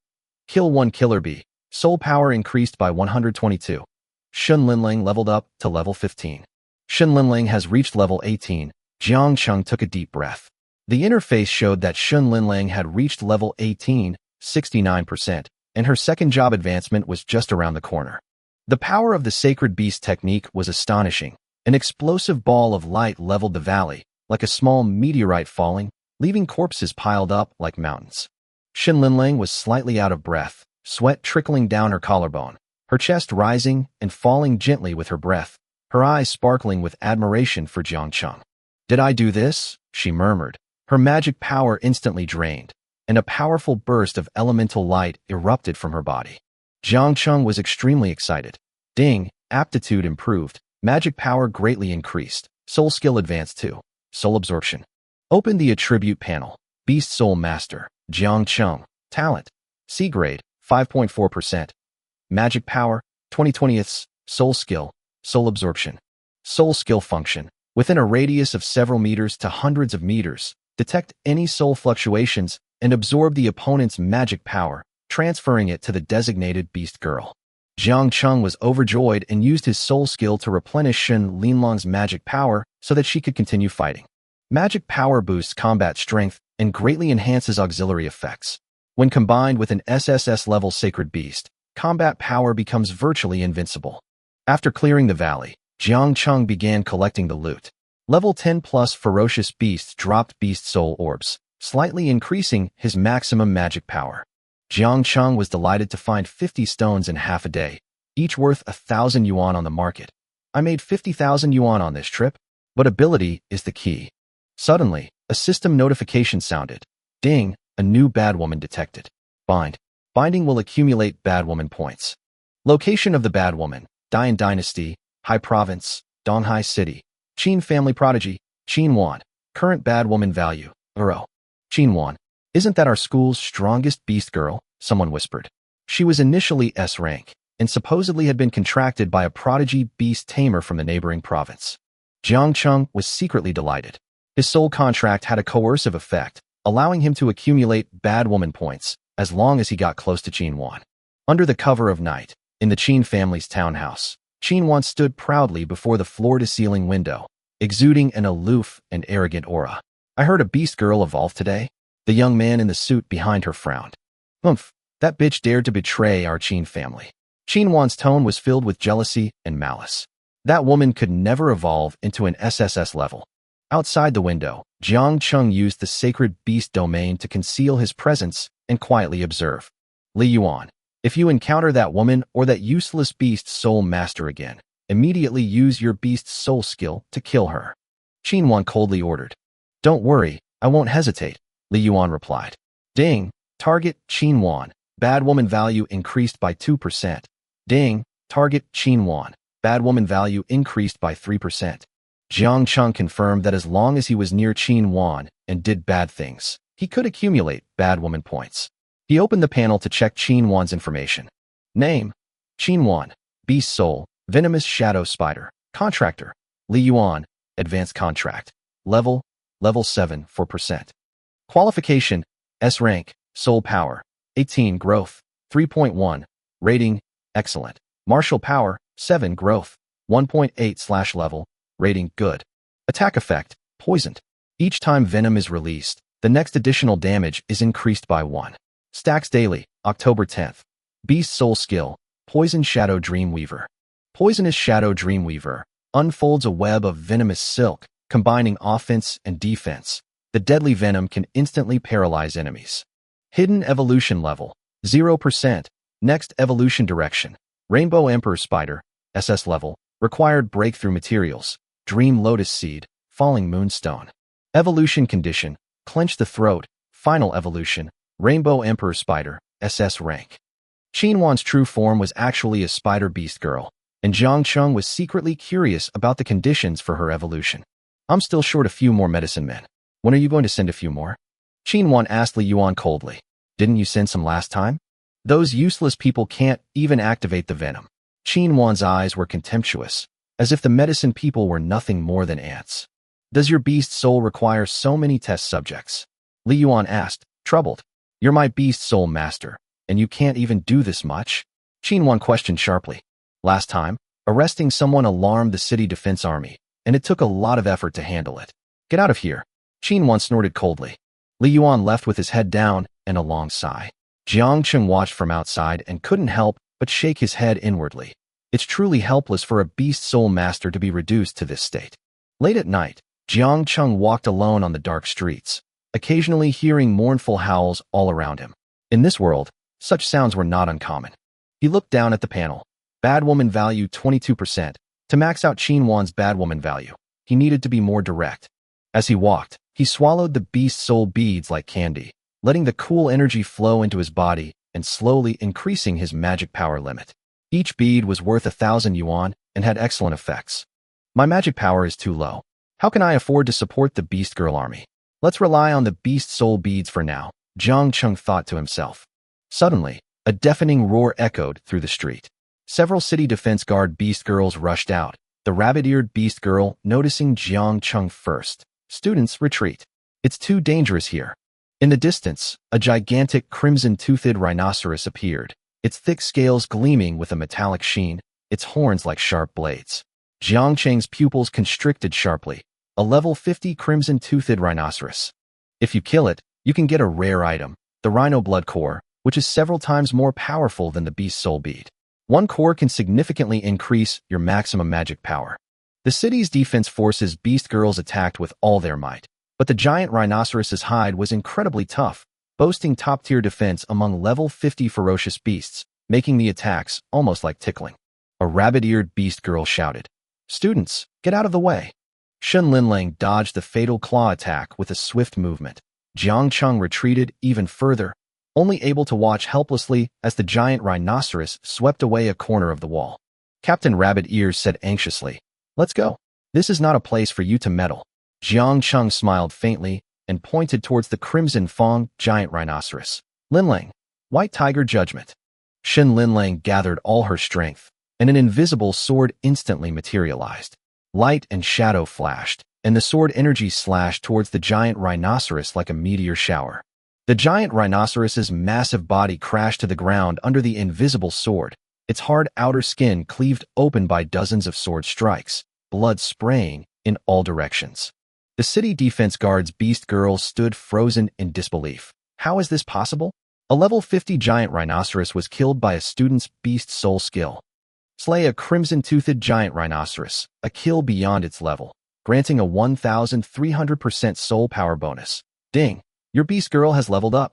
Kill 1 killer bee, soul power increased by 122. Shun Linling leveled up to level 15. Shun Linling has reached level 18. Jiang Cheng took a deep breath. The interface showed that Shun Linling had reached level 18, 69%, and her second job advancement was just around the corner. The power of the Sacred Beast technique was astonishing. An explosive ball of light leveled the valley, like a small meteorite falling, leaving corpses piled up like mountains. Shun Linling was slightly out of breath, sweat trickling down her collarbone, her chest rising and falling gently with her breath, her eyes sparkling with admiration for Jiang Cheng. "Did I do this?" she murmured. Her magic power instantly drained, and a powerful burst of elemental light erupted from her body. Jiang Cheng was extremely excited. Ding, aptitude improved, magic power greatly increased, soul skill advanced too, soul absorption. Open the attribute panel. Beast Soul Master, Jiang Cheng, talent, C grade, 5.4%. Magic power, 20/20ths, soul skill, soul absorption. Soul skill function, within a radius of several meters to hundreds of meters, detect any soul fluctuations and absorb the opponent's magic power, transferring it to the designated beast girl. Jiang Cheng was overjoyed and used his soul skill to replenish Shun Linlong's magic power so that she could continue fighting. Magic power boosts combat strength and greatly enhances auxiliary effects. When combined with an SSS-level Sacred Beast, combat power becomes virtually invincible. After clearing the valley, Jiang Cheng began collecting the loot. Level 10 plus Ferocious Beasts dropped Beast Soul Orbs, slightly increasing his maximum magic power. Jiang Cheng was delighted to find 50 stones in half a day, each worth 1,000 yuan on the market. I made 50,000 yuan on this trip, but ability is the key. Suddenly, a system notification sounded. Ding, a new bad woman detected. Bind. Binding will accumulate bad woman points. Location of the bad woman, Dian Dynasty, Hai Province, Donghai City. Qin family prodigy, Qin Wan. Current bad woman value, 0. Qin Wan. Isn't that our school's strongest beast girl? Someone whispered. She was initially S rank, and supposedly had been contracted by a prodigy beast tamer from the neighboring province. Jiang Cheng was secretly delighted. His soul contract had a coercive effect, allowing him to accumulate bad woman points as long as he got close to Qin Wan. Under the cover of night, in the Qin family's townhouse, Qin Wan stood proudly before the floor-to-ceiling window, exuding an aloof and arrogant aura. "I heard a beast girl evolved today." The young man in the suit behind her frowned. "Humph, that bitch dared to betray our Qin family." Qin Wan's tone was filled with jealousy and malice. That woman could never evolve into an SSS level. Outside the window, Jiang Cheng used the Sacred Beast domain to conceal his presence and quietly observe. "Li Yuan, if you encounter that woman or that useless beast soul master again, immediately use your beast soul skill to kill her," Qin Wan coldly ordered. "Don't worry, I won't hesitate," Li Yuan replied. Ding, target Qin Wan, bad woman value increased by 2%. Ding, target Qin Wan, bad woman value increased by 3%. Jiang Cheng confirmed that as long as he was near Qin Wan and did bad things, he could accumulate bad woman points. He opened the panel to check Qin Wan's information. Name, Qin Wan, Beast Soul, Venomous Shadow Spider, Contractor, Li Yuan, Advanced Contract, Level 7, 4%. Qualification, S rank, Soul Power, 18 Growth, 3.1, Rating, Excellent. Martial Power, 7 Growth, 1.8/level, Rating, Good. Attack Effect, Poisoned. Each time Venom is released, the next additional damage is increased by 1. Stacks daily, October 10th. Beast Soul Skill, Poison Shadow Dreamweaver. Poisonous Shadow Dreamweaver unfolds a web of venomous silk, combining offense and defense. The deadly venom can instantly paralyze enemies. Hidden Evolution Level, 0%. Next Evolution Direction, Rainbow Emperor Spider, SS level, required breakthrough materials, Dream Lotus Seed, Falling Moonstone. Evolution Condition, Clench the Throat, Final Evolution, Rainbow Emperor Spider, SS rank. Qin Wan's true form was actually a spider beast girl, and Jiang Cheng was secretly curious about the conditions for her evolution. "I'm still short a few more medicine men. When are you going to send a few more?" Qin Wan asked Li Yuan coldly. "Didn't you send some last time? Those useless people can't even activate the venom." Qin Wan's eyes were contemptuous, as if the medicine people were nothing more than ants. "Does your beast soul require so many test subjects?" Li Yuan asked, troubled. "You're my beast soul master, and you can't even do this much?" Qin Wan questioned sharply. "Last time, Arresting someone alarmed the city defense army, and it took a lot of effort to handle it. Get out of here, Qin snorted coldly. Li Yuan left with his head down and a long sigh. Jiang Cheng watched from outside and couldn't help but shake his head inwardly. It's truly helpless for a beast soul master to be reduced to this state. Late at night, Jiang Cheng walked alone on the dark streets, occasionally hearing mournful howls all around him. In this world, such sounds were not uncommon. He looked down at the panel. Bad woman value 22%. To max out Qin Wan's bad woman value, he needed to be more direct. As he walked, he swallowed the beast soul beads like candy, letting the cool energy flow into his body and slowly increasing his magic power limit. Each bead was worth 1,000 yuan and had excellent effects. My magic power is too low. How can I afford to support the Beast Girl army? Let's rely on the Beast Soul beads for now, Jiang Cheng thought to himself. Suddenly, a deafening roar echoed through the street. Several city defense guard Beast Girls rushed out, the rabbit-eared Beast Girl noticing Jiang Cheng first. Students, retreat. It's too dangerous here. In the distance, a gigantic crimson-toothed rhinoceros appeared, its thick scales gleaming with a metallic sheen, its horns like sharp blades. Jiang Cheng's pupils constricted sharply. A level 50 crimson-toothed rhinoceros. If you kill it, you can get a rare item, the Rhino Blood Core, which is several times more powerful than the Beast Soul Bead. One core can significantly increase your maximum magic power. The city's defense forces Beast Girls attacked with all their might, but the giant rhinoceros's hide was incredibly tough, boasting top-tier defense among level 50 ferocious beasts, making the attacks almost like tickling. A rabbit-eared Beast Girl shouted, "Students, get out of the way." Shun Linlang dodged the fatal claw attack with a swift movement. Jiang Cheng retreated even further, only able to watch helplessly as the giant rhinoceros swept away a corner of the wall. Captain Rabbit Ears said anxiously, "Let's go. This is not a place for you to meddle." Jiang Cheng smiled faintly and pointed towards the crimson Fong giant rhinoceros. "Linlang, White Tiger Judgment." Shin Linlang gathered all her strength, and an invisible sword instantly materialized. Light and shadow flashed, and the sword energy slashed towards the giant rhinoceros like a meteor shower. The giant rhinoceros's massive body crashed to the ground under the invisible sword, its hard outer skin cleaved open by dozens of sword strikes, blood spraying in all directions. The city defense guard's Beast Girls stood frozen in disbelief. How is this possible? A level 50 giant rhinoceros was killed by a student's Beast Soul skill. Slay a crimson-toothed giant rhinoceros, a kill beyond its level, granting a 1,300% soul power bonus. Ding! Your Beast Girl has leveled up.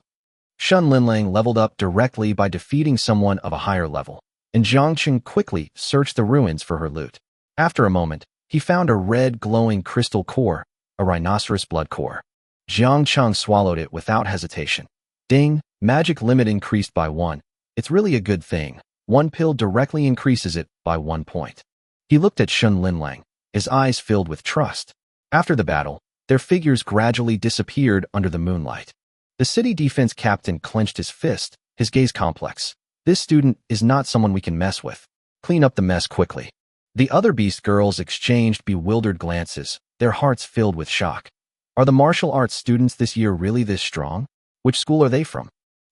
Shun Linlang leveled up directly by defeating someone of a higher level, and Jiang Cheng quickly searched the ruins for her loot. After a moment, he found a red glowing crystal core, a rhinoceros blood core. Jiang Cheng swallowed it without hesitation. Ding! Magic limit increased by 1. It's really a good thing. 1 pill directly increases it by 1 point. He looked at Shun Linlang, his eyes filled with trust. After the battle, their figures gradually disappeared under the moonlight. The city defense captain clenched his fist, his gaze complex. This student is not someone we can mess with. Clean up the mess quickly. The other Beast Girls exchanged bewildered glances, their hearts filled with shock. Are the martial arts students this year really this strong? Which school are they from?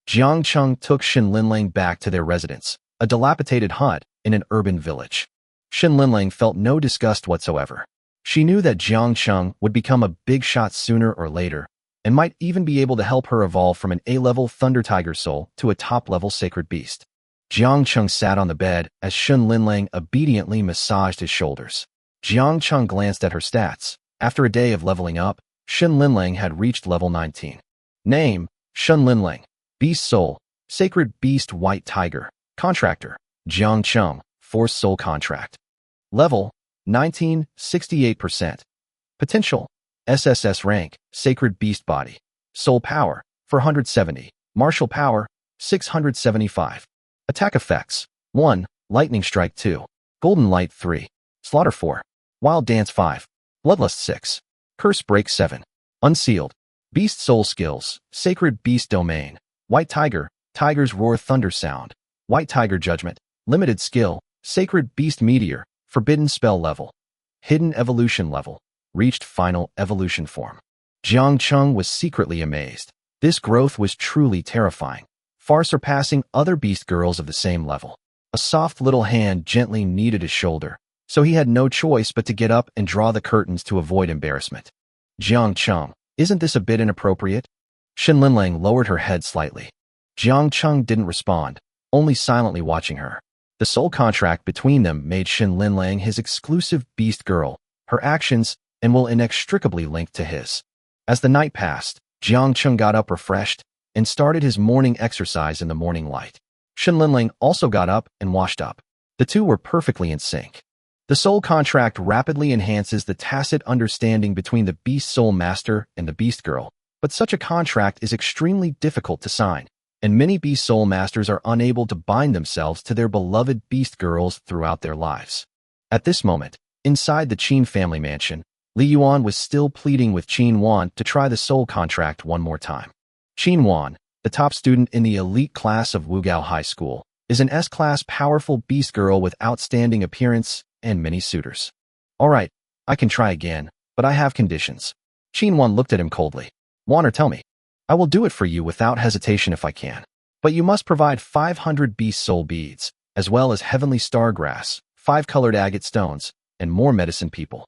Jiang Cheng took Shin Linlang back to their residence, a dilapidated hut in an urban village. Shin Linlang felt no disgust whatsoever. She knew that Jiang Cheng would become a big shot sooner or later, and might even be able to help her evolve from an A-level Thunder Tiger soul to a top-level Sacred Beast. Jiang Cheng sat on the bed as Shun Linlang obediently massaged his shoulders. Jiang Cheng glanced at her stats. After a day of leveling up, Shun Linlang had reached level 19. Name, Shun Linlang. Beast Soul, Sacred Beast White Tiger. Contractor, Jiang Cheng, Force Soul Contract. Level, 19, 68%. Potential, SSS Rank, Sacred Beast Body. Soul Power, 470. Martial Power, 675. Attack Effects, 1. Lightning Strike 2. Golden Light 3. Slaughter 4. Wild Dance 5. Bloodlust 6. Curse Break 7. Unsealed. Beast Soul Skills, Sacred Beast Domain. White Tiger, Tiger's Roar Thunder Sound. White Tiger Judgment, Limited Skill, Sacred Beast Meteor, Forbidden Spell Level. Hidden Evolution Level, reached Final Evolution Form. Jiang Cheng was secretly amazed. This growth was truly terrifying, far surpassing other Beast Girls of the same level. A soft little hand gently kneaded his shoulder, so he had no choice but to get up and draw the curtains to avoid embarrassment. Jiang Cheng, isn't this a bit inappropriate? Shin Linlang lowered her head slightly. Jiang Cheng didn't respond, only silently watching her. The soul contract between them made Shin Linlang his exclusive beast girl, her actions and will inextricably linked to his. As the night passed, Jiang Cheng got up refreshed and started his morning exercise in the morning light. Shin Linlang also got up and washed up. The two were perfectly in sync. The soul contract rapidly enhances the tacit understanding between the beast soul master and the beast girl, but such a contract is extremely difficult to sign, and many beast soul masters are unable to bind themselves to their beloved beast girls throughout their lives. At this moment, inside the Qin family mansion, Li Yuan was still pleading with Qin Wan to try the soul contract one more time. Qin Wan, the top student in the elite class of Wugao High School, is an S-class powerful beast girl with outstanding appearance and many suitors. All right, I can try again, but I have conditions. Qin Wan looked at him coldly. Wan, tell me. I will do it for you without hesitation if I can. But you must provide 500 beast soul beads, as well as heavenly star grass, 5 colored agate stones, and more medicine people.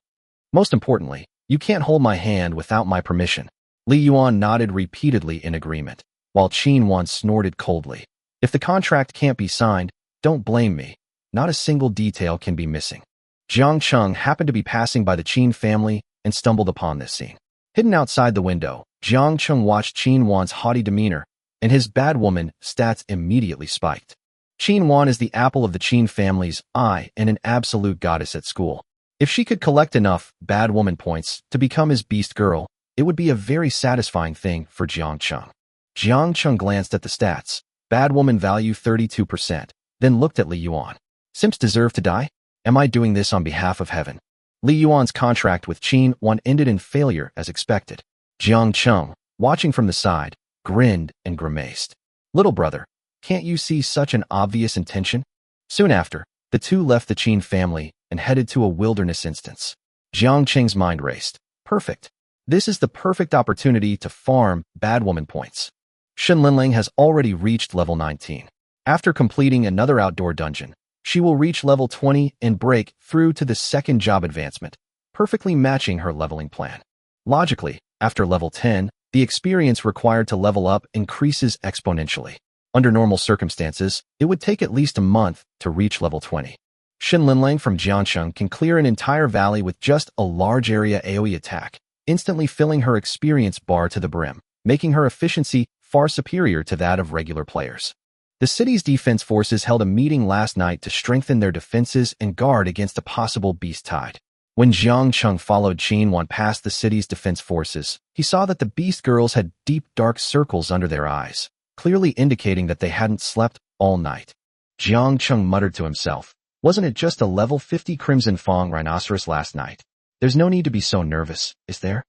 Most importantly, you can't hold my hand without my permission. Li Yuan nodded repeatedly in agreement, while Qin Wan snorted coldly. If the contract can't be signed, don't blame me. Not a single detail can be missing. Jiang Cheng happened to be passing by the Qin family and stumbled upon this scene. Hidden outside the window, Jiang Cheng watched Qin Wan's haughty demeanor, and his bad woman stats immediately spiked. Qin Wan is the apple of the Qin family's eye and an absolute goddess at school. If she could collect enough bad woman points to become his beast girl, it would be a very satisfying thing for Jiang Cheng. Jiang Cheng glanced at the stats. Bad woman value 32%, then looked at Li Yuan. Simps deserve to die? Am I doing this on behalf of heaven? Li Yuan's contract with Qin Wan ended in failure as expected. Jiang Cheng, watching from the side, grinned and grimaced. Little brother, can't you see such an obvious intention? Soon after, the two left the Qin family and headed to a wilderness instance. Jiang Cheng's mind raced. Perfect. This is the perfect opportunity to farm bad woman points. Shin Linlang has already reached level 19. After completing another outdoor dungeon, she will reach level 20 and break through to the second job advancement, perfectly matching her leveling plan. Logically, after level 10, the experience required to level up increases exponentially. Under normal circumstances, it would take at least a month to reach level 20. Shin Linlang from Jiangcheng can clear an entire valley with just a large area AoE attack, instantly filling her experience bar to the brim, making her efficiency far superior to that of regular players. The city's defense forces held a meeting last night to strengthen their defenses and guard against a possible beast tide. When Jiang Cheng followed Qin Wan past the city's defense forces, he saw that the beast girls had deep dark circles under their eyes, clearly indicating that they hadn't slept all night. Jiang Cheng muttered to himself, wasn't it just a level 50 Crimson Fang rhinoceros last night? There's no need to be so nervous, is there?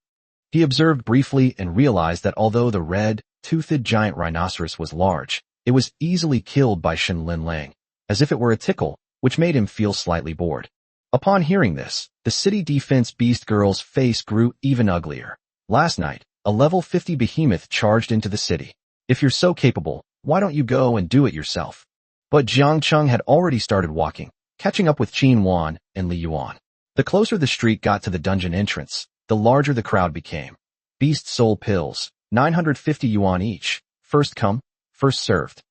He observed briefly and realized that although the red-toothed giant rhinoceros was large, it was easily killed by Shin Linlang, as if it were a tickle, which made him feel slightly bored. Upon hearing this, the city defense beast girl's face grew even uglier. Last night, a level 50 behemoth charged into the city. If you're so capable, why don't you go and do it yourself? But Jiang Cheng had already started walking, catching up with Qin Wan and Li Yuan. The closer the street got to the dungeon entrance, the larger the crowd became. Beast soul pills, 950 yuan each, first come, first served.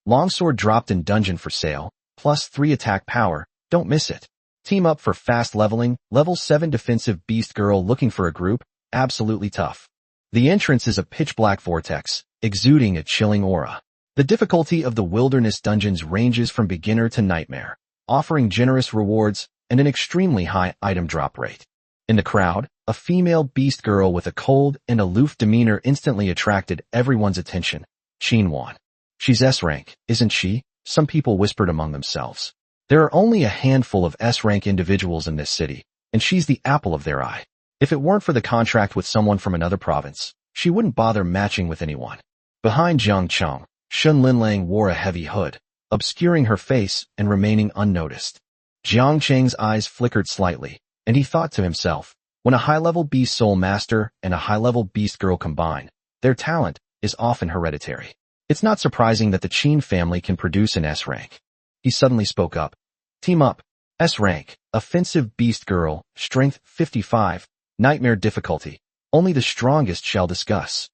Longsword dropped in dungeon for sale, plus 3 attack power, don't miss it. Team up for fast leveling, level 7 defensive beast girl looking for a group, absolutely tough. The entrance is a pitch-black vortex, exuding a chilling aura. The difficulty of the wilderness dungeons ranges from beginner to nightmare, offering generous rewards and an extremely high item drop rate. In the crowd, a female beast girl with a cold and aloof demeanor instantly attracted everyone's attention. Qin Wan. She's S-rank, isn't she? Some people whispered among themselves. There are only a handful of S-rank individuals in this city, and she's the apple of their eye. If it weren't for the contract with someone from another province, she wouldn't bother matching with anyone. Behind Jiang Cheng, Shin Linlang wore a heavy hood, obscuring her face and remaining unnoticed. Jiang Cheng's eyes flickered slightly, and he thought to himself, when a high-level beast soul master and a high-level beast girl combine, their talent is often hereditary. It's not surprising that the Qin family can produce an S rank. He suddenly spoke up. Team up. S rank. Offensive beast girl. Strength 55. Nightmare difficulty. Only the strongest shall discuss.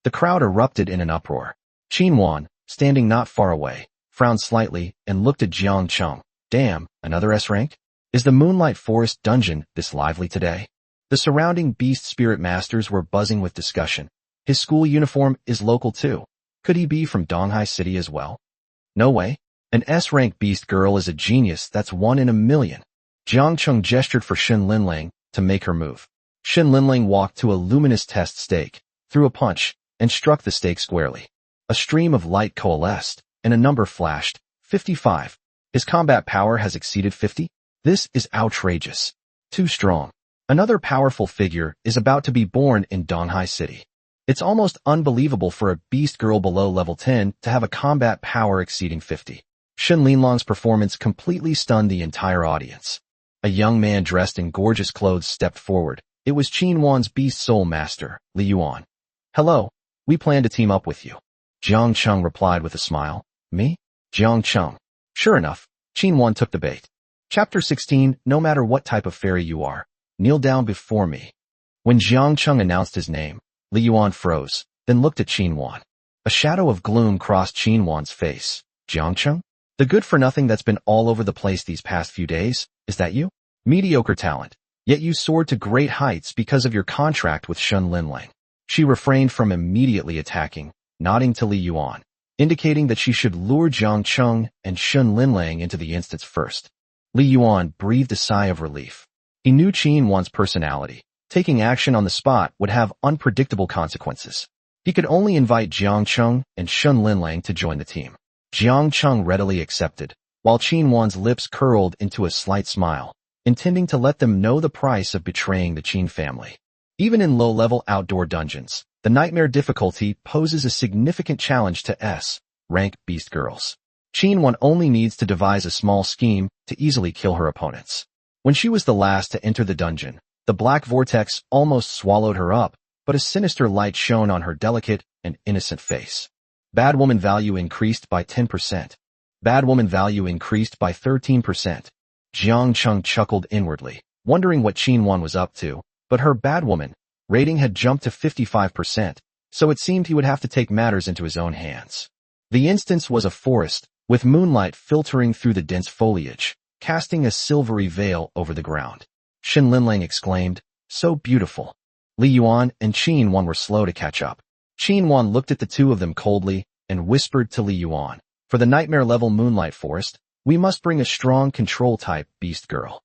The crowd erupted in an uproar. Qinwan, standing not far away, frowned slightly and looked at Jiang Cheng. Damn, another S rank? Is the Moonlight Forest dungeon this lively today? The surrounding beast spirit masters were buzzing with discussion. His school uniform is local too. Could he be from Donghai City as well? No way. An S-rank beast girl is a genius that's 1 in a million. Jiang Cheng gestured for Shen Linlang to make her move. Shen Linlang walked to a luminous test stake, threw a punch, and struck the stake squarely. A stream of light coalesced, and a number flashed. 55. His combat power has exceeded 50? This is outrageous. Too strong. Another powerful figure is about to be born in Donghai City. It's almost unbelievable for a beast girl below level 10 to have a combat power exceeding 50. Shen Linlong's performance completely stunned the entire audience. A young man dressed in gorgeous clothes stepped forward. It was Qinwan's beast soul master, Li Yuan. Hello, we plan to team up with you. Jiang Cheng replied with a smile. Me? Jiang Cheng. Sure enough, Qinwan took the bait. Chapter 16, no matter what type of fairy you are, kneel down before me. When Jiang Cheng announced his name, Li Yuan froze, then looked at Qinwan. A shadow of gloom crossed Qinwan's face. Jiang Cheng? The good-for-nothing that's been all over the place these past few days, is that you? Mediocre talent, yet you soared to great heights because of your contract with Shen Linlang. She refrained from immediately attacking, nodding to Li Yuan, indicating that she should lure Jiang Cheng and Shen Linlang into the instance first. Li Yuan breathed a sigh of relief. He knew Qinwan's personality. Taking action on the spot would have unpredictable consequences. He could only invite Jiang Cheng and Shen Linlang to join the team. Jiang Cheng readily accepted, while Qinwan's lips curled into a slight smile, intending to let them know the price of betraying the Qin family. Even in low-level outdoor dungeons, the nightmare difficulty poses a significant challenge to S-rank beast girls. Qinwan only needs to devise a small scheme to easily kill her opponents. When she was the last to enter the dungeon, the black vortex almost swallowed her up, but a sinister light shone on her delicate and innocent face. Bad woman value increased by 10%. Bad woman value increased by 13%. Jiang Cheng chuckled inwardly, wondering what Qinwan was up to, but her bad woman rating had jumped to 55%, so it seemed he would have to take matters into his own hands. The instance was a forest, with moonlight filtering through the dense foliage, casting a silvery veil over the ground. Shen Linlang exclaimed, so beautiful. Li Yuan and Qinwan were slow to catch up. Qinwan looked at the two of them coldly and whispered to Li Yuan, for the nightmare-level moonlight forest, we must bring a strong control-type beast girl.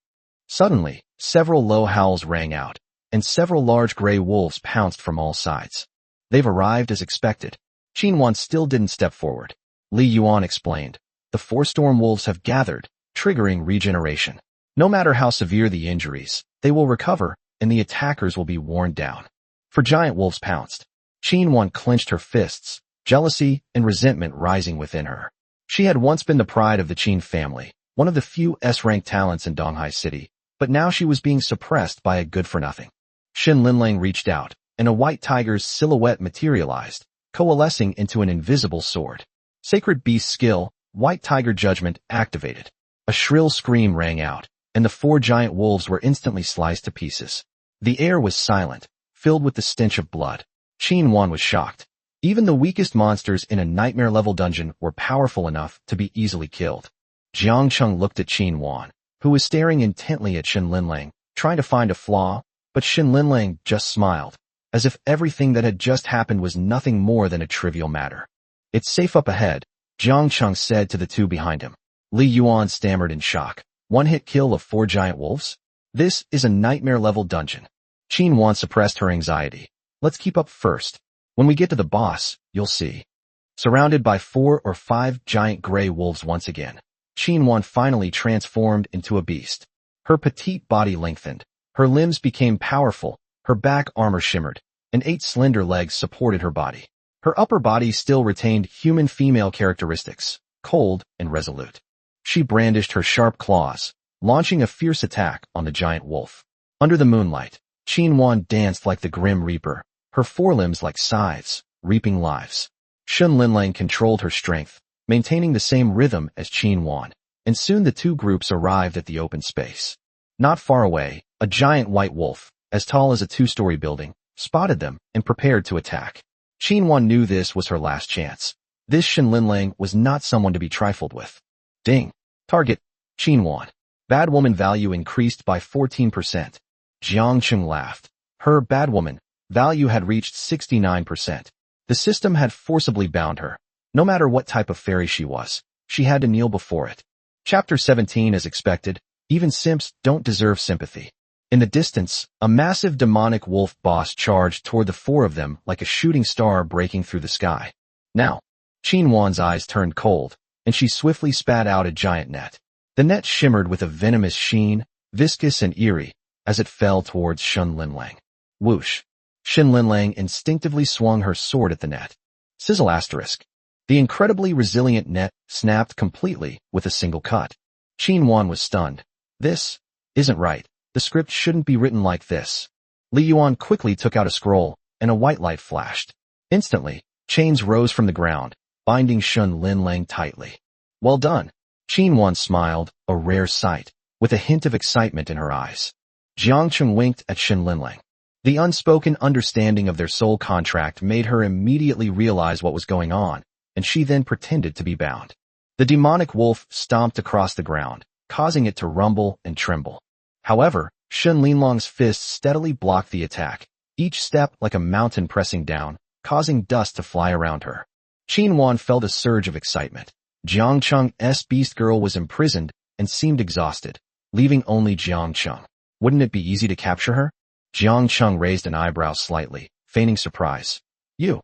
Suddenly, several low howls rang out, and several large gray wolves pounced from all sides. They've arrived as expected. Qinwan still didn't step forward. Li Yuan explained, the 4 storm wolves have gathered, triggering regeneration. No matter how severe the injuries, they will recover, and the attackers will be worn down. For giant wolves pounced. Qinwan clenched her fists, jealousy and resentment rising within her. She had once been the pride of the Qin family, one of the few S-rank talents in Donghai City, but now she was being suppressed by a good-for-nothing. Shen Linlang reached out, and a white tiger's silhouette materialized, coalescing into an invisible sword. Sacred Beast skill, White Tiger Judgment activated. A shrill scream rang out, and the 4 giant wolves were instantly sliced to pieces. The air was silent, filled with the stench of blood. Qinwan was shocked. Even the weakest monsters in a nightmare-level dungeon were powerful enough to be easily killed. Jiang Cheng looked at Qinwan, who was staring intently at Shen Linlang, trying to find a flaw, but Shen Linlang just smiled, as if everything that had just happened was nothing more than a trivial matter. It's safe up ahead, Jiang Cheng said to the two behind him. Li Yuan stammered in shock. 1-hit kill of 4 giant wolves? This is a nightmare-level dungeon. Qinwan suppressed her anxiety. Let's keep up first. When we get to the boss, you'll see. Surrounded by 4 or 5 giant gray wolves once again, Qinwan finally transformed into a beast. Her petite body lengthened. Her limbs became powerful. Her back armor shimmered, and 8 slender legs supported her body. Her upper body still retained human female characteristics, cold and resolute. She brandished her sharp claws, launching a fierce attack on the giant wolf. Under the moonlight, Qinwan danced like the Grim Reaper, her forelimbs like scythes, reaping lives. Shen Linlang controlled her strength, maintaining the same rhythm as Qinwan. and soon the two groups arrived at the open space. Not far away, a giant white wolf, as tall as a two-story building, spotted them and prepared to attack. Qinwan knew this was her last chance. This Shen Linlang was not someone to be trifled with. Ding. Target. Qinwan. Bad woman value increased by 14%. Jiang Cheng laughed. Her bad woman value had reached 69%. The system had forcibly bound her. No matter what type of fairy she was, she had to kneel before it. Chapter 17. As expected, even simps don't deserve sympathy. In the distance, a massive demonic wolf boss charged toward the four of them like a shooting star breaking through the sky. Now, Qinwan's eyes turned cold, and she swiftly spat out a giant net. The net shimmered with a venomous sheen, viscous and eerie, as it fell towards Shen Linlang. Whoosh! Shen Linlang instinctively swung her sword at the net. Sizzle asterisk. The incredibly resilient net snapped completely with a single cut. Qinwan was stunned. This isn't right. The script shouldn't be written like this. Li Yuan quickly took out a scroll, and a white light flashed. Instantly, chains rose from the ground, binding Shen Linlang tightly. Well done. Qinwan smiled, a rare sight, with a hint of excitement in her eyes. Jiang Cheng winked at Shen Linlang. The unspoken understanding of their soul contract made her immediately realize what was going on, and she then pretended to be bound. The demonic wolf stomped across the ground, causing it to rumble and tremble. However, Shen Linlang's fists steadily blocked the attack, each step like a mountain pressing down, causing dust to fly around her. Qinwan felt a surge of excitement. Jiang Cheng's beast girl was imprisoned and seemed exhausted, leaving only Jiang Cheng. Wouldn't it be easy to capture her? Jiang Cheng raised an eyebrow slightly, feigning surprise. You?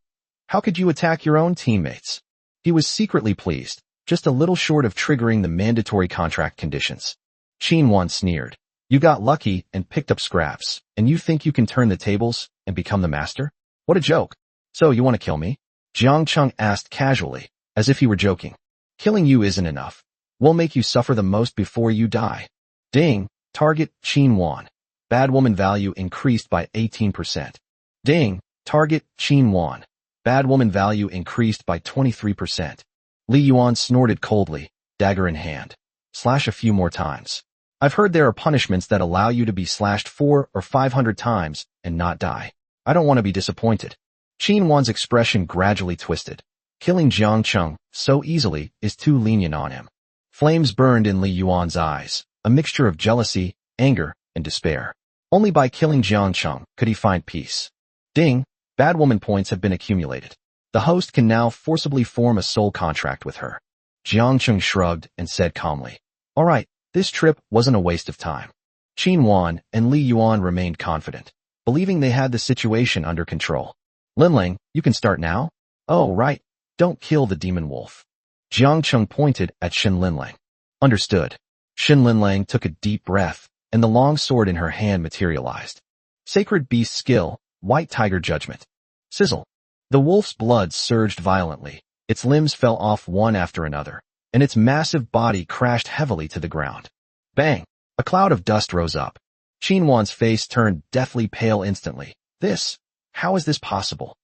How could you attack your own teammates? He was secretly pleased, just a little short of triggering the mandatory contract conditions. Qinwan sneered. You got lucky and picked up scraps, and you think you can turn the tables and become the master? What a joke. So you want to kill me? Jiang Cheng asked casually, as if he were joking. Killing you isn't enough. We'll make you suffer the most before you die. Ding. Target. Qinwan. Bad woman value increased by 18%. Ding. Target. Qinwan. Bad woman value increased by 23%. Li Yuan snorted coldly, dagger in hand. Slash a few more times. I've heard there are punishments that allow you to be slashed 400 or 500 times and not die. I don't want to be disappointed. Qinwan's expression gradually twisted. Killing Jiang Cheng so easily is too lenient on him. Flames burned in Li Yuan's eyes, a mixture of jealousy, anger, and despair. Only by killing Jiang Cheng could he find peace. Ding. Bad woman points have been accumulated. The host can now forcibly form a soul contract with her. Jiang Cheng shrugged and said calmly. All right. This trip wasn't a waste of time. Qinwan and Li Yuan remained confident, believing they had the situation under control. Linlang, you can start now? Oh, right. Don't kill the demon wolf. Jiang Cheng pointed at Shen Linlang. Understood. Shen Linlang took a deep breath, and the long sword in her hand materialized. Sacred beast skill, white tiger judgment. Sizzle. The wolf's blood surged violently. Its limbs fell off one after another, and its massive body crashed heavily to the ground. Bang! A cloud of dust rose up. Qinwan's face turned deathly pale instantly. How is this possible?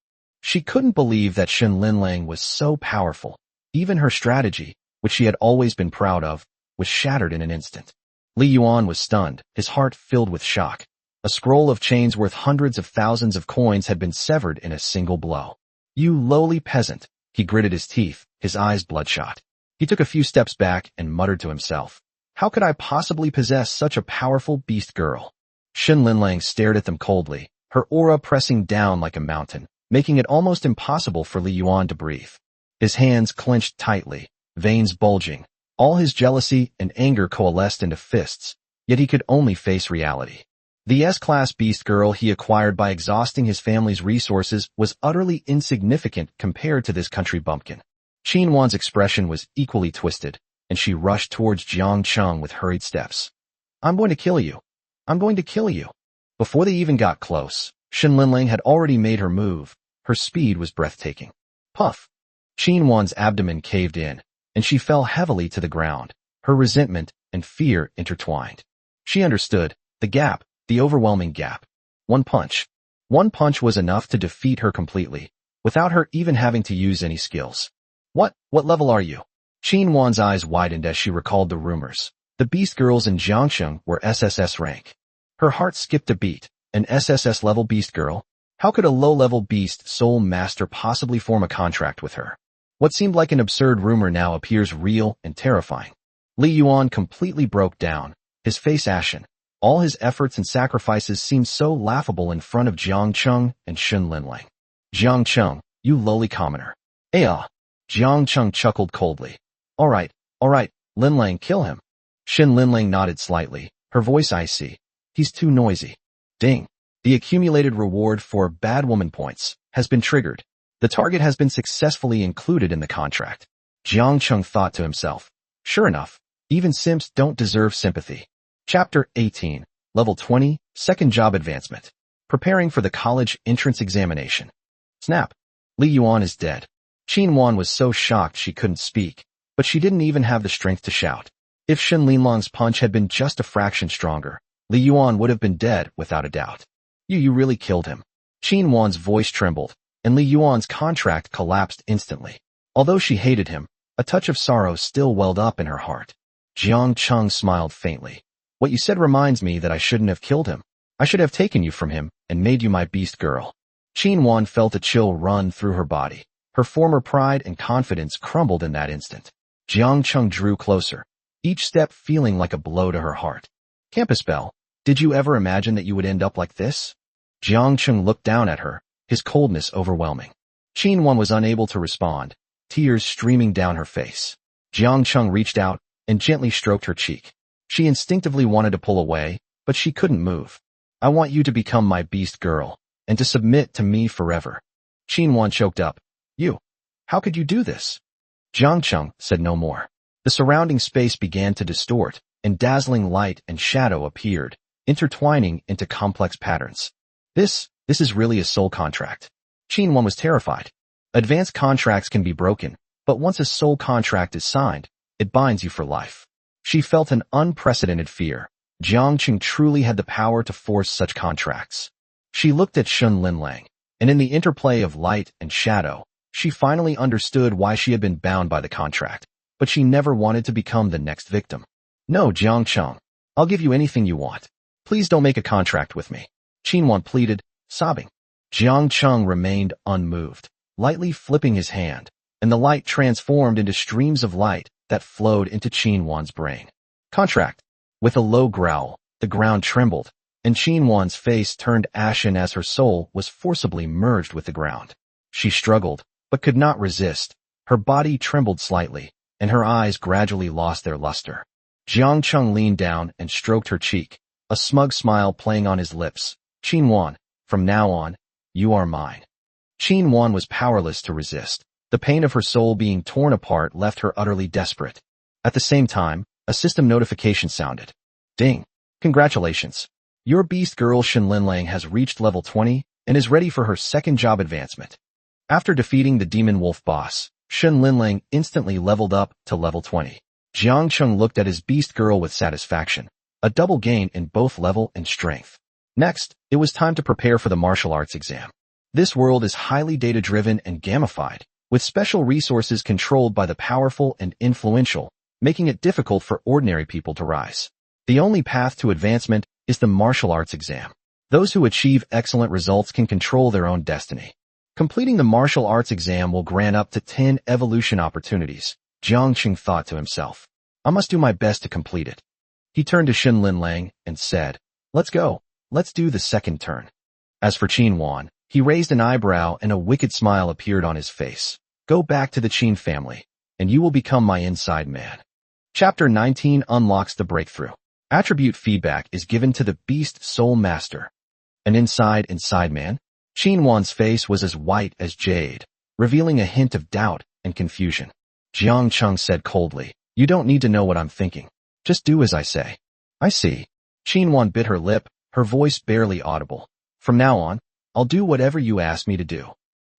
She couldn't believe that Shen Linlang was so powerful. Even her strategy, which she had always been proud of, was shattered in an instant. Li Yuan was stunned, his heart filled with shock. A scroll of chains worth hundreds of thousands of coins had been severed in a single blow. You lowly peasant, he gritted his teeth, his eyes bloodshot. He took a few steps back and muttered to himself. How could I possibly possess such a powerful beast girl? Shen Linlang stared at them coldly, her aura pressing down like a mountain, making it almost impossible for Li Yuan to breathe. His hands clenched tightly, veins bulging. All his jealousy and anger coalesced into fists, yet he could only face reality. The S-class beast girl he acquired by exhausting his family's resources was utterly insignificant compared to this country bumpkin. Qinwan's expression was equally twisted, and she rushed towards Jiang Cheng with hurried steps. I'm going to kill you. I'm going to kill you. Before they even got close, Shen Linlang had already made her move. Her speed was breathtaking. Puff! Qinwan's abdomen caved in, and she fell heavily to the ground, her resentment and fear intertwined. She understood. The gap, the overwhelming gap. One punch. One punch was enough to defeat her completely, without her even having to use any skills. What level are you? Qin Wan's eyes widened as she recalled the rumors. The Beast Girls in Jiangcheng were SSS rank. Her heart skipped a beat. An SSS-level Beast Girl? How could a low-level Beast Soul Master possibly form a contract with her? What seemed like an absurd rumor now appears real and terrifying. Li Yuan completely broke down, his face ashen. All his efforts and sacrifices seemed so laughable in front of Jiang Cheng and Shun Linlang. Jiang Cheng, you lowly commoner. Jiang Cheng chuckled coldly. All right, Linlang, kill him. Shin Linlang nodded slightly, her voice icy. He's too noisy. Ding. The accumulated reward for bad woman points has been triggered. The target has been successfully included in the contract. Jiang Cheng thought to himself. Sure enough, even simps don't deserve sympathy. Chapter 18, Level 20, Second Job Advancement. Preparing for the college entrance examination. Snap. Li Yuan is dead. Qin Wan was so shocked she couldn't speak, but she didn't even have the strength to shout. If Shen Linlong's punch had been just a fraction stronger, Li Yuan would have been dead without a doubt. You really killed him. Qin Wan's voice trembled, and Li Yuan's contract collapsed instantly. Although she hated him, a touch of sorrow still welled up in her heart. Jiang Cheng smiled faintly. What you said reminds me that I shouldn't have killed him. I should have taken you from him and made you my beast girl. Qin Wan felt a chill run through her body. Her former pride and confidence crumbled in that instant. Jiang Cheng drew closer, each step feeling like a blow to her heart. Campus Belle, did you ever imagine that you would end up like this? Jiang Cheng looked down at her, his coldness overwhelming. Qin Wan was unable to respond, tears streaming down her face. Jiang Cheng reached out and gently stroked her cheek. She instinctively wanted to pull away, but she couldn't move. I want you to become my beast girl, and to submit to me forever. Qin Wan choked up. You? How could you do this? Jiang Cheng said no more. The surrounding space began to distort, and dazzling light and shadow appeared, intertwining into complex patterns. This is really a soul contract. Qin Wan was terrified. Advanced contracts can be broken, but once a soul contract is signed, it binds you for life. She felt an unprecedented fear. Jiang Cheng truly had the power to force such contracts. She looked at Shun Linlang, and in the interplay of light and shadow, she finally understood why she had been bound by the contract, but she never wanted to become the next victim. No, Jiang Cheng, I'll give you anything you want. Please don't make a contract with me. Qin Wan pleaded, sobbing. Jiang Cheng remained unmoved, lightly flipping his hand, and the light transformed into streams of light that flowed into Qin Wan's brain. Contract. With a low growl, the ground trembled, and Qin Wan's face turned ashen as her soul was forcibly merged with the ground. She struggled, but could not resist. Her body trembled slightly, and her eyes gradually lost their luster. Jiang Cheng leaned down and stroked her cheek, a smug smile playing on his lips. Qin Wan, from now on, you are mine. Qin Wan was powerless to resist. The pain of her soul being torn apart left her utterly desperate. At the same time, a system notification sounded. Ding. Congratulations. Your beast girl Shin Linlang has reached level 20 and is ready for her second job advancement. After defeating the demon wolf boss, Shin Linlang instantly leveled up to level 20. Jiang Cheng looked at his beast girl with satisfaction, a double gain in both level and strength. Next, it was time to prepare for the martial arts exam. This world is highly data-driven and gamified, with special resources controlled by the powerful and influential, making it difficult for ordinary people to rise. The only path to advancement is the martial arts exam. Those who achieve excellent results can control their own destiny. Completing the martial arts exam will grant up to 10 evolution opportunities, Jiang Cheng thought to himself. I must do my best to complete it. He turned to Shin Linlang and said, let's go. Let's do the second turn. As for Qin Wan, he raised an eyebrow and a wicked smile appeared on his face. Go back to the Qin family, and you will become my inside man. Chapter 19 unlocks the breakthrough. Attribute feedback is given to the Beast Soul Master. An inside man? Qin Wan's face was as white as jade, revealing a hint of doubt and confusion. Jiang Cheng said coldly, you don't need to know what I'm thinking. Just do as I say. I see. Qin Wan bit her lip, her voice barely audible. From now on, I'll do whatever you ask me to do.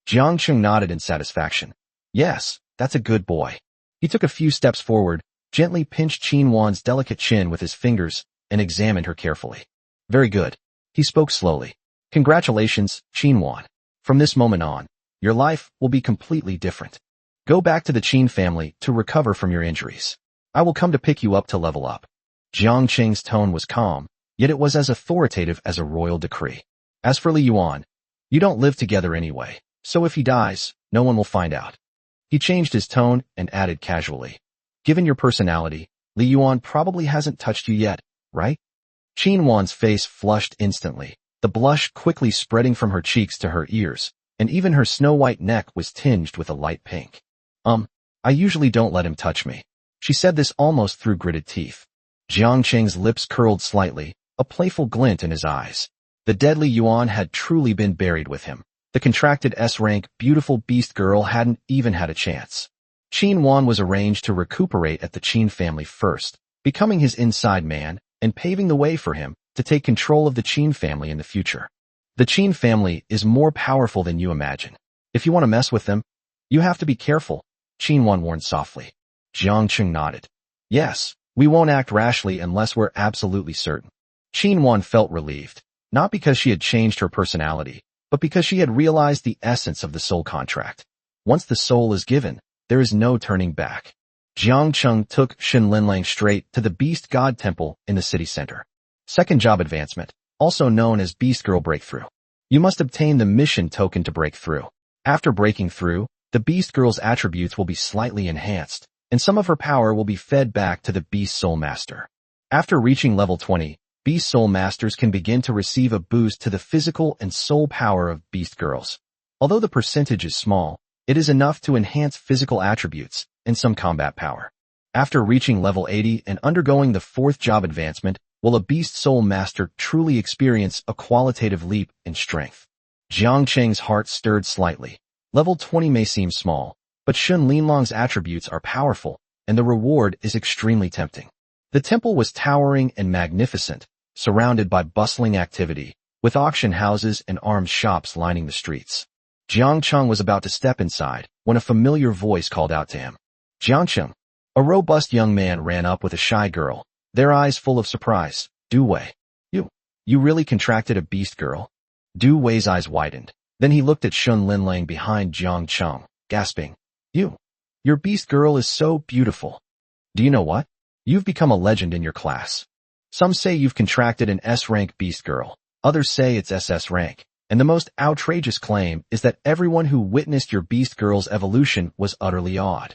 Jiang Cheng nodded in satisfaction. Yes, that's a good boy. He took a few steps forward, gently pinched Qin Wan's delicate chin with his fingers, and examined her carefully. Very good. He spoke slowly. Congratulations, Qin Wan. From this moment on, your life will be completely different. Go back to the Qin family to recover from your injuries. I will come to pick you up to level up. Jiang Qing's tone was calm, yet it was as authoritative as a royal decree. As for Li Yuan, you don't live together anyway, so if he dies, no one will find out. He changed his tone and added casually. Given your personality, Li Yuan probably hasn't touched you yet, right? Qin Wan's face flushed instantly, the blush quickly spreading from her cheeks to her ears, and even her snow-white neck was tinged with a light pink. I usually don't let him touch me. She said this almost through gritted teeth. Jiang Qing's lips curled slightly, a playful glint in his eyes. The deadly Yuan had truly been buried with him. The contracted S-rank beautiful beast girl hadn't even had a chance. Qin Wan was arranged to recuperate at the Qin family first, becoming his inside man and paving the way for him to take control of the Qin family in the future. The Qin family is more powerful than you imagine. If you want to mess with them, you have to be careful, Qin Wan warned softly. Jiang Qing nodded. Yes, we won't act rashly unless we're absolutely certain. Qin Wan felt relieved, not because she had changed her personality, but because she had realized the essence of the soul contract. Once the soul is given, there is no turning back. Jiang Cheng took Shen Linlang straight to the Beast God Temple in the city center. Second job advancement, also known as Beast Girl Breakthrough. You must obtain the mission token to break through. After breaking through, the Beast Girl's attributes will be slightly enhanced, and some of her power will be fed back to the Beast Soul Master. After reaching level 20, Beast Soul Masters can begin to receive a boost to the physical and soul power of Beast Girls. Although the percentage is small, it is enough to enhance physical attributes and some combat power. After reaching level 80 and undergoing the fourth job advancement, will a Beast Soul Master truly experience a qualitative leap in strength. Jiang Qing's heart stirred slightly. Level 20 may seem small, but Shun Linlong's attributes are powerful, and the reward is extremely tempting. The temple was towering and magnificent, surrounded by bustling activity, with auction houses and arms shops lining the streets. Jiang Cheng was about to step inside when a familiar voice called out to him. Jiang Cheng. A robust young man ran up with a shy girl, their eyes full of surprise. Du Wei. You really contracted a beast girl? Du Wei's eyes widened. Then he looked at Shun Linlang behind Jiang Cheng, gasping. Your beast girl is so beautiful. Do you know what? You've become a legend in your class. Some say you've contracted an S-rank beast girl. Others say it's SS rank. And the most outrageous claim is that everyone who witnessed your beast girl's evolution was utterly awed.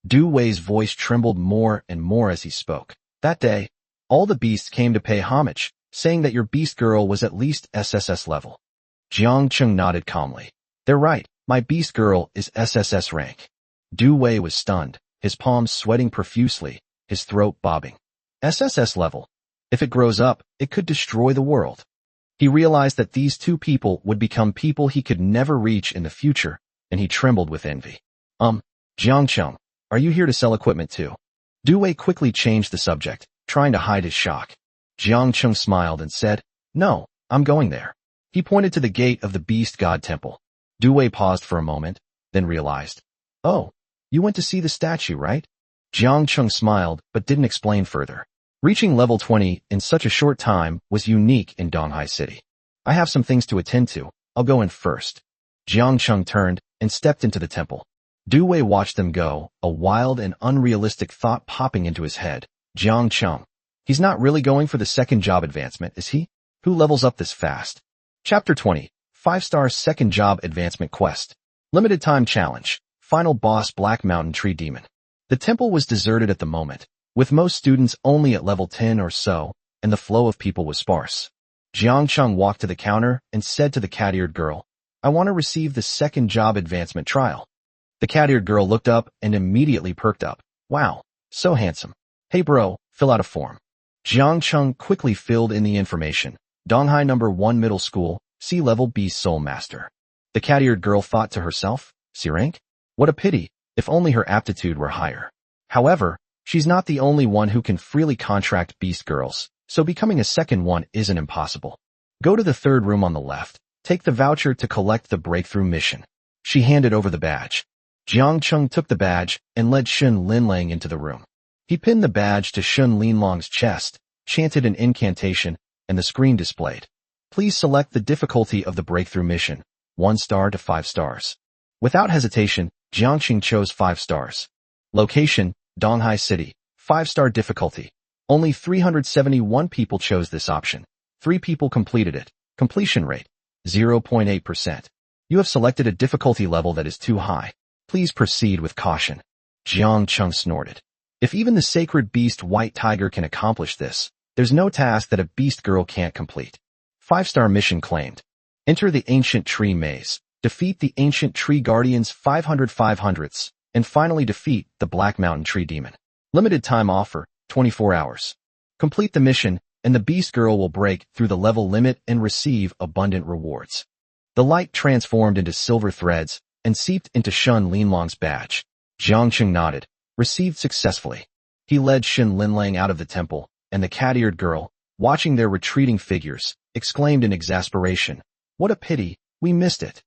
Du Wei's voice trembled more and more as he spoke. That day, all the beasts came to pay homage, saying that your beast girl was at least SSS level. Jiang Cheng nodded calmly. They're right, my beast girl is SSS rank. Du Wei was stunned, his palms sweating profusely, his throat bobbing. SSS level. If it grows up, it could destroy the world. He realized that these two people would become people he could never reach in the future, and he trembled with envy. Jiang Cheng, are you here to sell equipment too? Du Wei quickly changed the subject, trying to hide his shock. Jiang Cheng smiled and said, No, I'm going there. He pointed to the gate of the Beast God Temple. Du Wei paused for a moment, then realized. Oh, you went to see the statue, right? Jiang Cheng smiled, but didn't explain further. Reaching level 20 in such a short time was unique in Donghai City. I have some things to attend to. I'll go in first. Jiang Cheng turned and stepped into the temple. Du Wei watched them go, a wild and unrealistic thought popping into his head. Jiang Cheng. He's not really going for the second job advancement, is he? Who levels up this fast? Chapter 20. 5-star second job advancement quest. Limited time challenge. Final boss Black Mountain Tree Demon. The temple was deserted at the moment, with most students only at level 10 or so, and the flow of people was sparse. Jiang Cheng walked to the counter and said to the cat-eared girl, I want to receive the second job advancement trial. The cat-eared girl looked up and immediately perked up. Wow, so handsome. Hey bro, fill out a form. Jiang Cheng quickly filled in the information. Donghai number 1 middle school, C-level Beast Soul Master. The cat-eared girl thought to herself, C-rank? What a pity, if only her aptitude were higher. However, she's not the only one who can freely contract beast girls, so becoming a second one isn't impossible. Go to the third room on the left, take the voucher to collect the breakthrough mission. She handed over the badge. Jiang Cheng took the badge and led Shun Linlang into the room. He pinned the badge to Shun Linlong's chest, chanted an incantation, and the screen displayed. Please select the difficulty of the breakthrough mission, 1 star to 5 stars. Without hesitation, Jiangxing chose 5 stars. Location, Donghai City, 5-star difficulty. Only 371 people chose this option. 3 people completed it. Completion rate, 0.8%. You have selected a difficulty level that is too high. Please proceed with caution. Jiang Cheng snorted. If even the sacred beast White Tiger can accomplish this, there's no task that a beast girl can't complete. 5-star mission claimed. Enter the ancient tree maze. Defeat the ancient tree guardians 500 500ths, and finally defeat the Black Mountain Tree Demon. Limited time offer, 24 hours. Complete the mission, and the beast girl will break through the level limit and receive abundant rewards. The light transformed into silver threads and seeped into Shun Linlong's badge. Jiangxing nodded. Received successfully. He led Shun Linlang out of the temple, and the cat-eared girl, watching their retreating figures, exclaimed in exasperation, "What a pity, we missed it."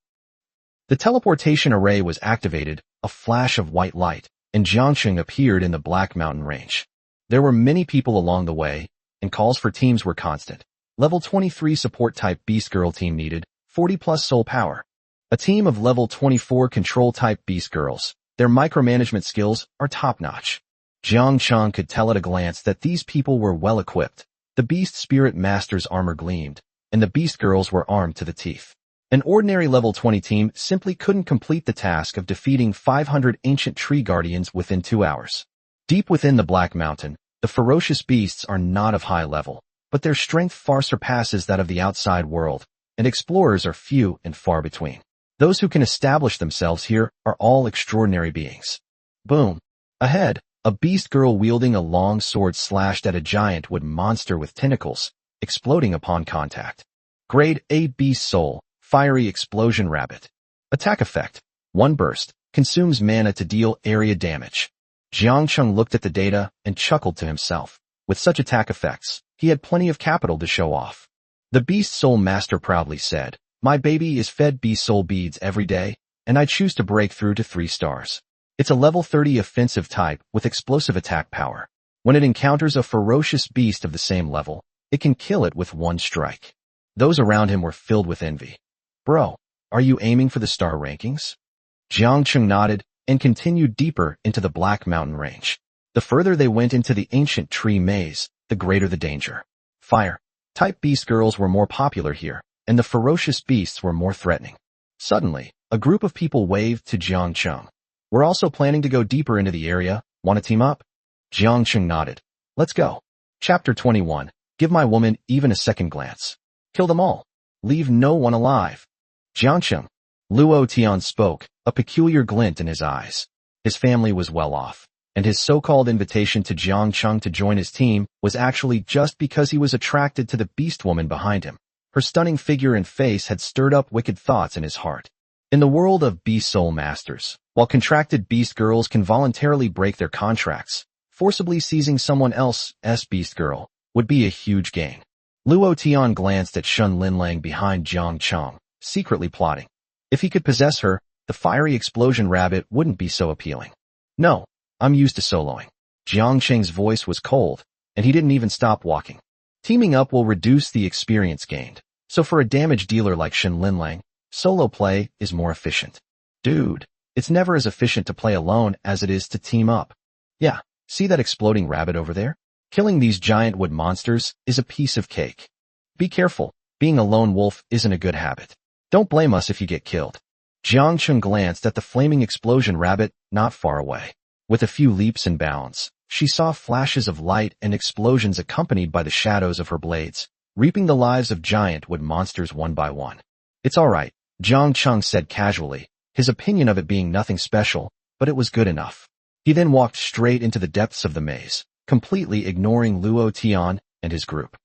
The teleportation array was activated, a flash of white light, and Jiangxing appeared in the Black Mountain Range. There were many people along the way, and calls for teams were constant. Level 23 support type Beast Girl team needed, 40 plus soul power. A team of level 24 control type Beast Girls. Their micromanagement skills are top-notch. Jiang Cheng could tell at a glance that these people were well-equipped. The Beast Spirit Master's armor gleamed, and the Beast Girls were armed to the teeth. An ordinary level 20 team simply couldn't complete the task of defeating 500 ancient tree guardians within 2 hours. Deep within the Black Mountain, the ferocious beasts are not of high level, but their strength far surpasses that of the outside world, and explorers are few and far between. Those who can establish themselves here are all extraordinary beings. Boom. Ahead, a beast girl wielding a long sword slashed at a giant wood monster with tentacles, exploding upon contact. Grade A Beast Soul, Fiery Explosion Rabbit. Attack effect. 1 burst, consumes mana to deal area damage. Jiang Cheng looked at the data and chuckled to himself. With such attack effects, he had plenty of capital to show off. The Beast Soul Master proudly said, "My baby is fed Beast Soul beads every day, and I choose to break through to 3 stars. It's a level 30 offensive type with explosive attack power. When it encounters a ferocious beast of the same level, it can kill it with 1 strike." Those around him were filled with envy. "Bro, are you aiming for the star rankings?" Jiang Cheng nodded and continued deeper into the Black Mountain Range. The further they went into the ancient tree maze, the greater the danger. Fire-type beast girls were more popular here, and the ferocious beasts were more threatening. Suddenly, a group of people waved to Jiang Cheng. "We're also planning to go deeper into the area. Want to team up?" Jiang Cheng nodded. "Let's go." Chapter 21. Give my woman even a second glance. Kill them all. Leave no one alive. Jiang Cheng. Luo Tian spoke, a peculiar glint in his eyes. His family was well off, and his so-called invitation to Jiang Cheng to join his team was actually just because he was attracted to the beast woman behind him. Her stunning figure and face had stirred up wicked thoughts in his heart. In the world of Beast Soul Masters, while contracted beast girls can voluntarily break their contracts, forcibly seizing someone else's beast girl would be a huge gain. Luo Tian glanced at Shun Linlang behind Jiang Cheng, secretly plotting. If he could possess her, the fiery explosion rabbit wouldn't be so appealing. "No, I'm used to soloing." Jiang Cheng's voice was cold, and he didn't even stop walking. Teaming up will reduce the experience gained, so for a damage dealer like Shun Linlang, solo play is more efficient. Dude, it's never as efficient to play alone as it is to team up. Yeah, see that exploding rabbit over there? Killing these giant wood monsters is a piece of cake. Be careful, being a lone wolf isn't a good habit. Don't blame us if you get killed. Jiang Cheng glanced at the flaming explosion rabbit not far away. With a few leaps and bounds, she saw flashes of light and explosions accompanied by the shadows of her blades, reaping the lives of giant wood monsters one by one. "It's all right," Jiang Cheng said casually, his opinion of it being nothing special, but it was good enough. He then walked straight into the depths of the maze, completely ignoring Luo Tian and his group.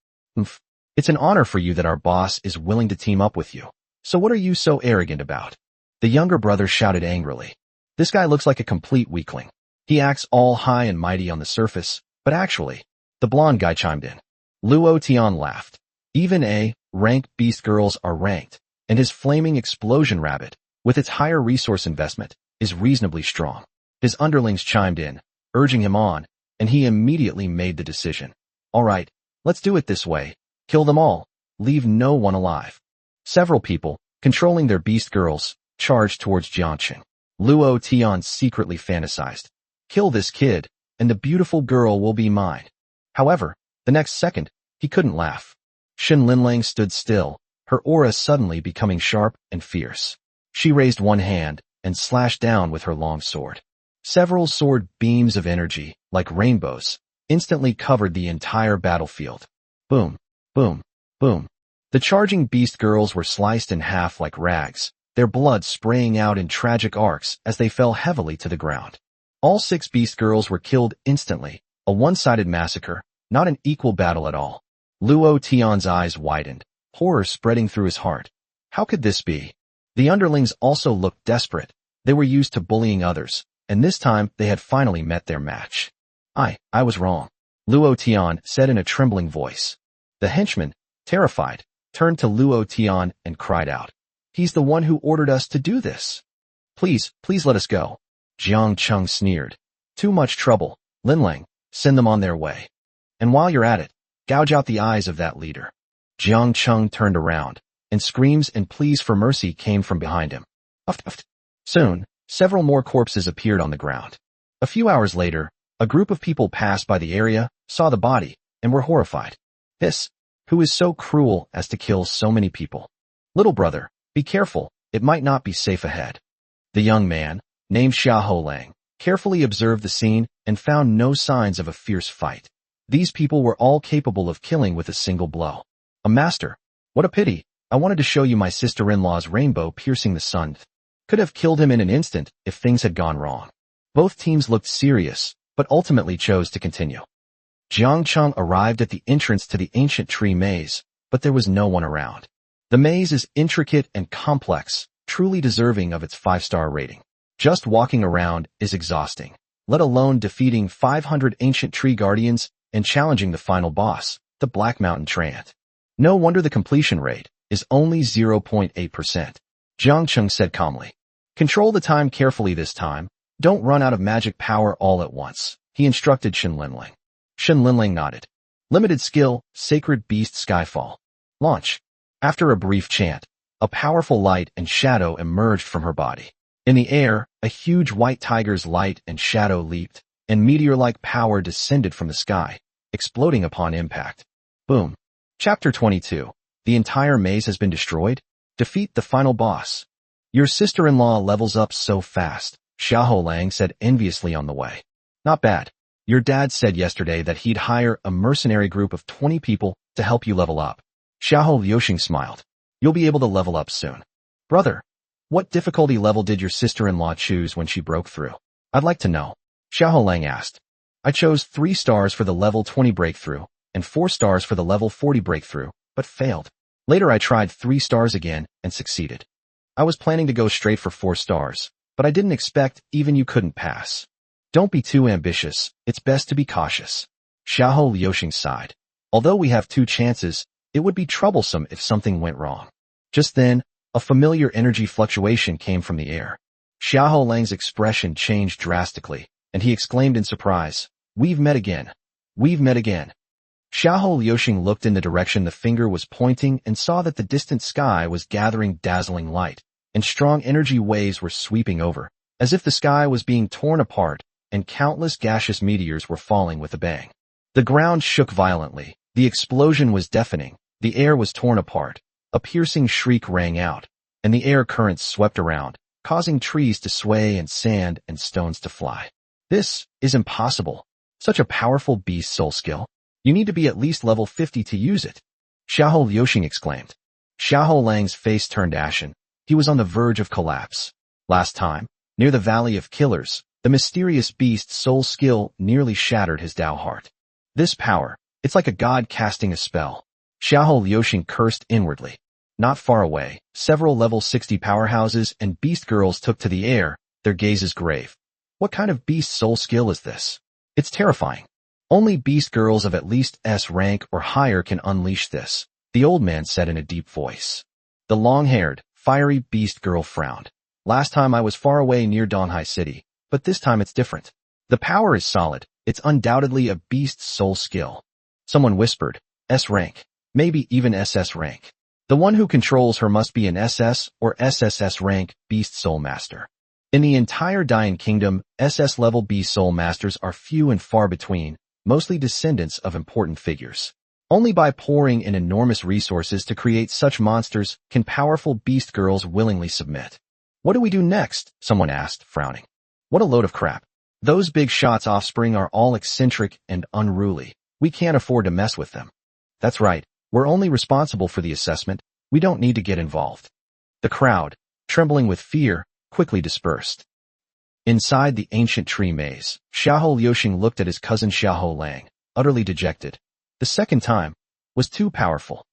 "It's an honor for you that our boss is willing to team up with you. So what are you so arrogant about?" The younger brother shouted angrily. "This guy looks like a complete weakling. He acts all high and mighty on the surface, but actually," the blonde guy chimed in. Luo Tian laughed. "Even A-rank beast girls are ranked, and his flaming explosion rabbit, with its higher resource investment, is reasonably strong." His underlings chimed in, urging him on, and he immediately made the decision. "All right, let's do it this way. Kill them all. Leave no one alive." Several people, controlling their beast girls, charged towards Jiangxing. Luo Tian secretly fantasized. Kill this kid, and the beautiful girl will be mine. However, the next second, he couldn't laugh. Shin Linlang stood still, her aura suddenly becoming sharp and fierce. She raised one hand and slashed down with her long sword. Several sword beams of energy, like rainbows, instantly covered the entire battlefield. Boom, boom, boom. The charging beast girls were sliced in half like rags, their blood spraying out in tragic arcs as they fell heavily to the ground. All 6 beast girls were killed instantly, a one-sided massacre, not an equal battle at all. Luo Tian's eyes widened, horror spreading through his heart. How could this be? The underlings also looked desperate. They were used to bullying others, and this time they had finally met their match. I was wrong, Luo Tian said in a trembling voice. The henchman, terrified, turned to Luo Tian and cried out. He's the one who ordered us to do this. Please let us go. Jiang Cheng sneered. Too much trouble, Linlang, send them on their way. And while you're at it, gouge out the eyes of that leader. Jiang Cheng turned around, and screams and pleas for mercy came from behind him. Soon, several more corpses appeared on the ground. A few hours later, a group of people passed by the area, saw the body, and were horrified. Who is so cruel as to kill so many people? Little brother, be careful, it might not be safe ahead. The young man, named Xiahou Lang, carefully observed the scene and found no signs of a fierce fight. These people were all capable of killing with a single blow. A master. What a pity. I wanted to show you my sister-in-law's rainbow piercing the sun. Could have killed him in an instant if things had gone wrong. Both teams looked serious, but ultimately chose to continue. Jiang Cheng arrived at the entrance to the ancient tree maze, but there was no one around. The maze is intricate and complex, truly deserving of its 5-star rating. Just walking around is exhausting, let alone defeating 500 ancient tree guardians and challenging the final boss, the Black Mountain Treant. No wonder the completion rate is only 0.8%. Jiang Cheng said calmly. Control the time carefully this time. Don't run out of magic power all at once, he instructed Shin Linlang. Shin Linlang nodded. Limited skill, Sacred Beast Skyfall. Launch. After a brief chant, a powerful light and shadow emerged from her body. In the air, a huge white tiger's light and shadow leaped, and meteor-like power descended from the sky, exploding upon impact. Boom. Chapter 22. The entire maze has been destroyed? Defeat the final boss. Your sister-in-law levels up so fast, Xiahou Lang said enviously on the way. Not bad. Your dad said yesterday that he'd hire a mercenary group of 20 people to help you level up. Xiahou Liuxing smiled. You'll be able to level up soon. Brother, what difficulty level did your sister-in-law choose when she broke through? I'd like to know. Xiahou Lang asked. I chose 3 stars for the level 20 breakthrough and 4 stars for the level 40 breakthrough, but failed. Later I tried 3 stars again and succeeded. I was planning to go straight for 4 stars, but I didn't expect even you couldn't pass. Don't be too ambitious, it's best to be cautious. Xiahou Liuxing sighed. Although we have 2 chances, it would be troublesome if something went wrong. Just then, a familiar energy fluctuation came from the air. Xiahou Lang's expression changed drastically, and he exclaimed in surprise, We've met again. We've met again. Xiahou Liuxing looked in the direction the finger was pointing and saw that the distant sky was gathering dazzling light, and strong energy waves were sweeping over, as if the sky was being torn apart, and countless gaseous meteors were falling with a bang. The ground shook violently, the explosion was deafening, the air was torn apart, a piercing shriek rang out, and the air currents swept around, causing trees to sway and sand and stones to fly. This is impossible. Such a powerful beast soul skill. You need to be at least level 50 to use it. Xiahou Liuxing exclaimed. Xiahou Lang's face turned ashen. He was on the verge of collapse. Last time, near the Valley of Killers, the mysterious beast soul skill nearly shattered his Dao heart. This power, it's like a god casting a spell. Xiahou Liuxing cursed inwardly. Not far away, several level 60 powerhouses and beast girls took to the air, their gazes grave. What kind of beast soul skill is this? It's terrifying. Only beast girls of at least S rank or higher can unleash this, the old man said in a deep voice. The long-haired, fiery beast girl frowned. Last time I was far away near Donghai City, but this time it's different. The power is solid. It's undoubtedly a beast soul skill. Someone whispered, S rank, maybe even SS rank. The one who controls her must be an SS or SSS rank beast soul master. In the entire Dian Kingdom, SS level B soul masters are few and far between, mostly descendants of important figures. Only by pouring in enormous resources to create such monsters can powerful beast girls willingly submit. What do we do next? Someone asked, frowning. What a load of crap. Those big shots' offspring are all eccentric and unruly. We can't afford to mess with them. That's right. We're only responsible for the assessment. We don't need to get involved. The crowd, trembling with fear, quickly dispersed. Inside the ancient tree maze, Xiahou Liuxing looked at his cousin Xiahou Lang, utterly dejected. The second time was too powerful.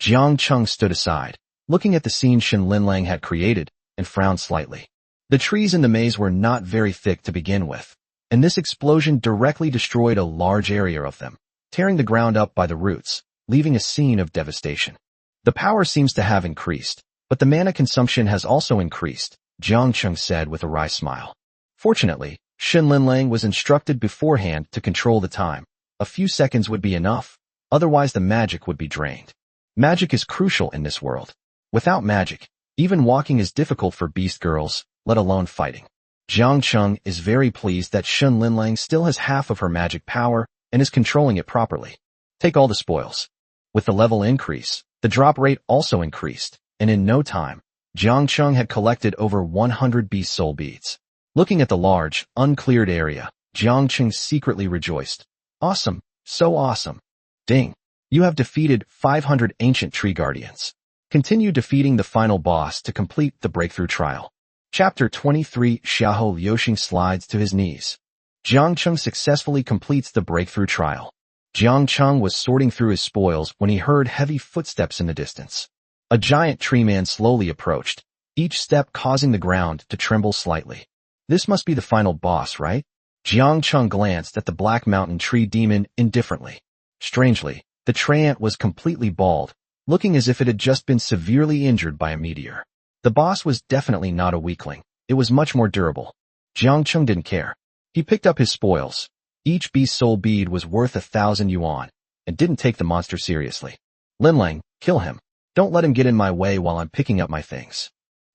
Jiang Cheng stood aside, looking at the scene Shen Linlang had created, and frowned slightly. The trees in the maze were not very thick to begin with, and this explosion directly destroyed a large area of them, tearing the ground up by the roots, leaving a scene of devastation. The power seems to have increased, but the mana consumption has also increased, Jiang Cheng said with a wry smile. Fortunately, Shen Linlang was instructed beforehand to control the time. A few seconds would be enough, otherwise the magic would be drained. Magic is crucial in this world. Without magic, even walking is difficult for beast girls, let alone fighting. Jiang Cheng is very pleased that Shen Linlang still has half of her magic power and is controlling it properly. Take all the spoils. With the level increase, the drop rate also increased, and in no time, Jiang Cheng had collected over 100 beast soul beads. Looking at the large, uncleared area, Jiang Cheng secretly rejoiced. Awesome, so awesome. Ding. You have defeated 500 ancient tree guardians. Continue defeating the final boss to complete the breakthrough trial. Chapter 23 Xiahou Liuxing slides to his knees. Jiang Cheng successfully completes the breakthrough trial. Jiang Cheng was sorting through his spoils when he heard heavy footsteps in the distance. A giant tree man slowly approached, each step causing the ground to tremble slightly. This must be the final boss, right? Jiang Cheng glanced at the black mountain tree demon indifferently. Strangely, the treant was completely bald, looking as if it had just been severely injured by a meteor. The boss was definitely not a weakling. It was much more durable. Jiang Cheng didn't care. He picked up his spoils. Each beast soul bead was worth 1,000 yuan, and didn't take the monster seriously. Linlang, kill him. Don't let him get in my way while I'm picking up my things.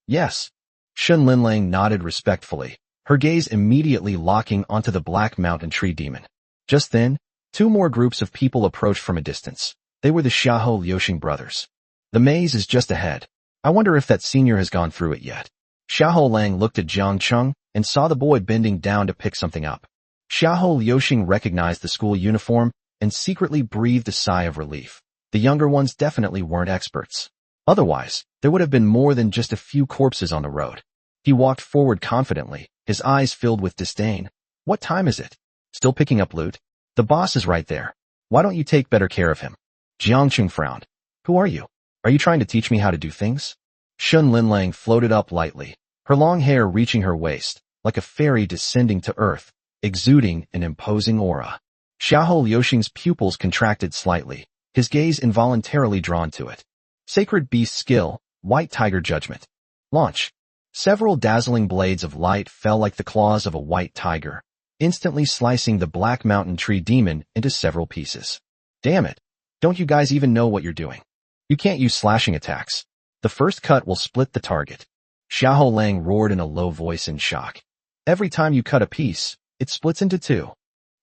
Yes. Shen Linlang nodded respectfully, her gaze immediately locking onto the black mountain tree demon. Just then, two more groups of people approached from a distance. They were the Xiahou Liuxing brothers. The maze is just ahead. I wonder if that senior has gone through it yet. Xiahou Lang looked at Jiang Cheng and saw the boy bending down to pick something up. Xiahou Liuxing recognized the school uniform and secretly breathed a sigh of relief. The younger ones definitely weren't experts. Otherwise, there would have been more than just a few corpses on the road. He walked forward confidently, his eyes filled with disdain. What time is it? Still picking up loot? The boss is right there. Why don't you take better care of him? Jiang Cheng frowned. Who are you? Are you trying to teach me how to do things? Shen Linlang floated up lightly, her long hair reaching her waist, like a fairy descending to earth, exuding an imposing aura. Xiahou Liuxing's pupils contracted slightly, his gaze involuntarily drawn to it. Sacred Beast Skill, White Tiger Judgment. Launch. Several dazzling blades of light fell like the claws of a white tiger, instantly slicing the black mountain tree demon into several pieces. Damn it. Don't you guys even know what you're doing? You can't use slashing attacks. The first cut will split the target. Xiahou Lang roared in a low voice in shock. Every time you cut a piece, it splits into two.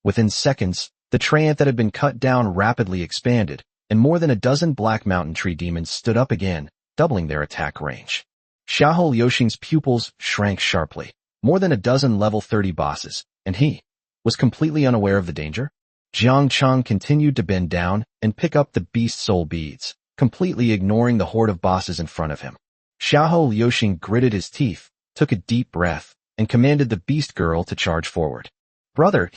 Within seconds, the treant that had been cut down rapidly expanded, and more than a dozen black mountain tree demons stood up again, doubling their attack range. Xiahou Liuxing's pupils shrank sharply. More than a dozen level 30 bosses, and he was completely unaware of the danger. Jiang Cheng continued to bend down and pick up the beast soul beads, completely ignoring the horde of bosses in front of him. Xiahou Liuxing gritted his teeth, took a deep breath, and commanded the beast girl to charge forward. Brother,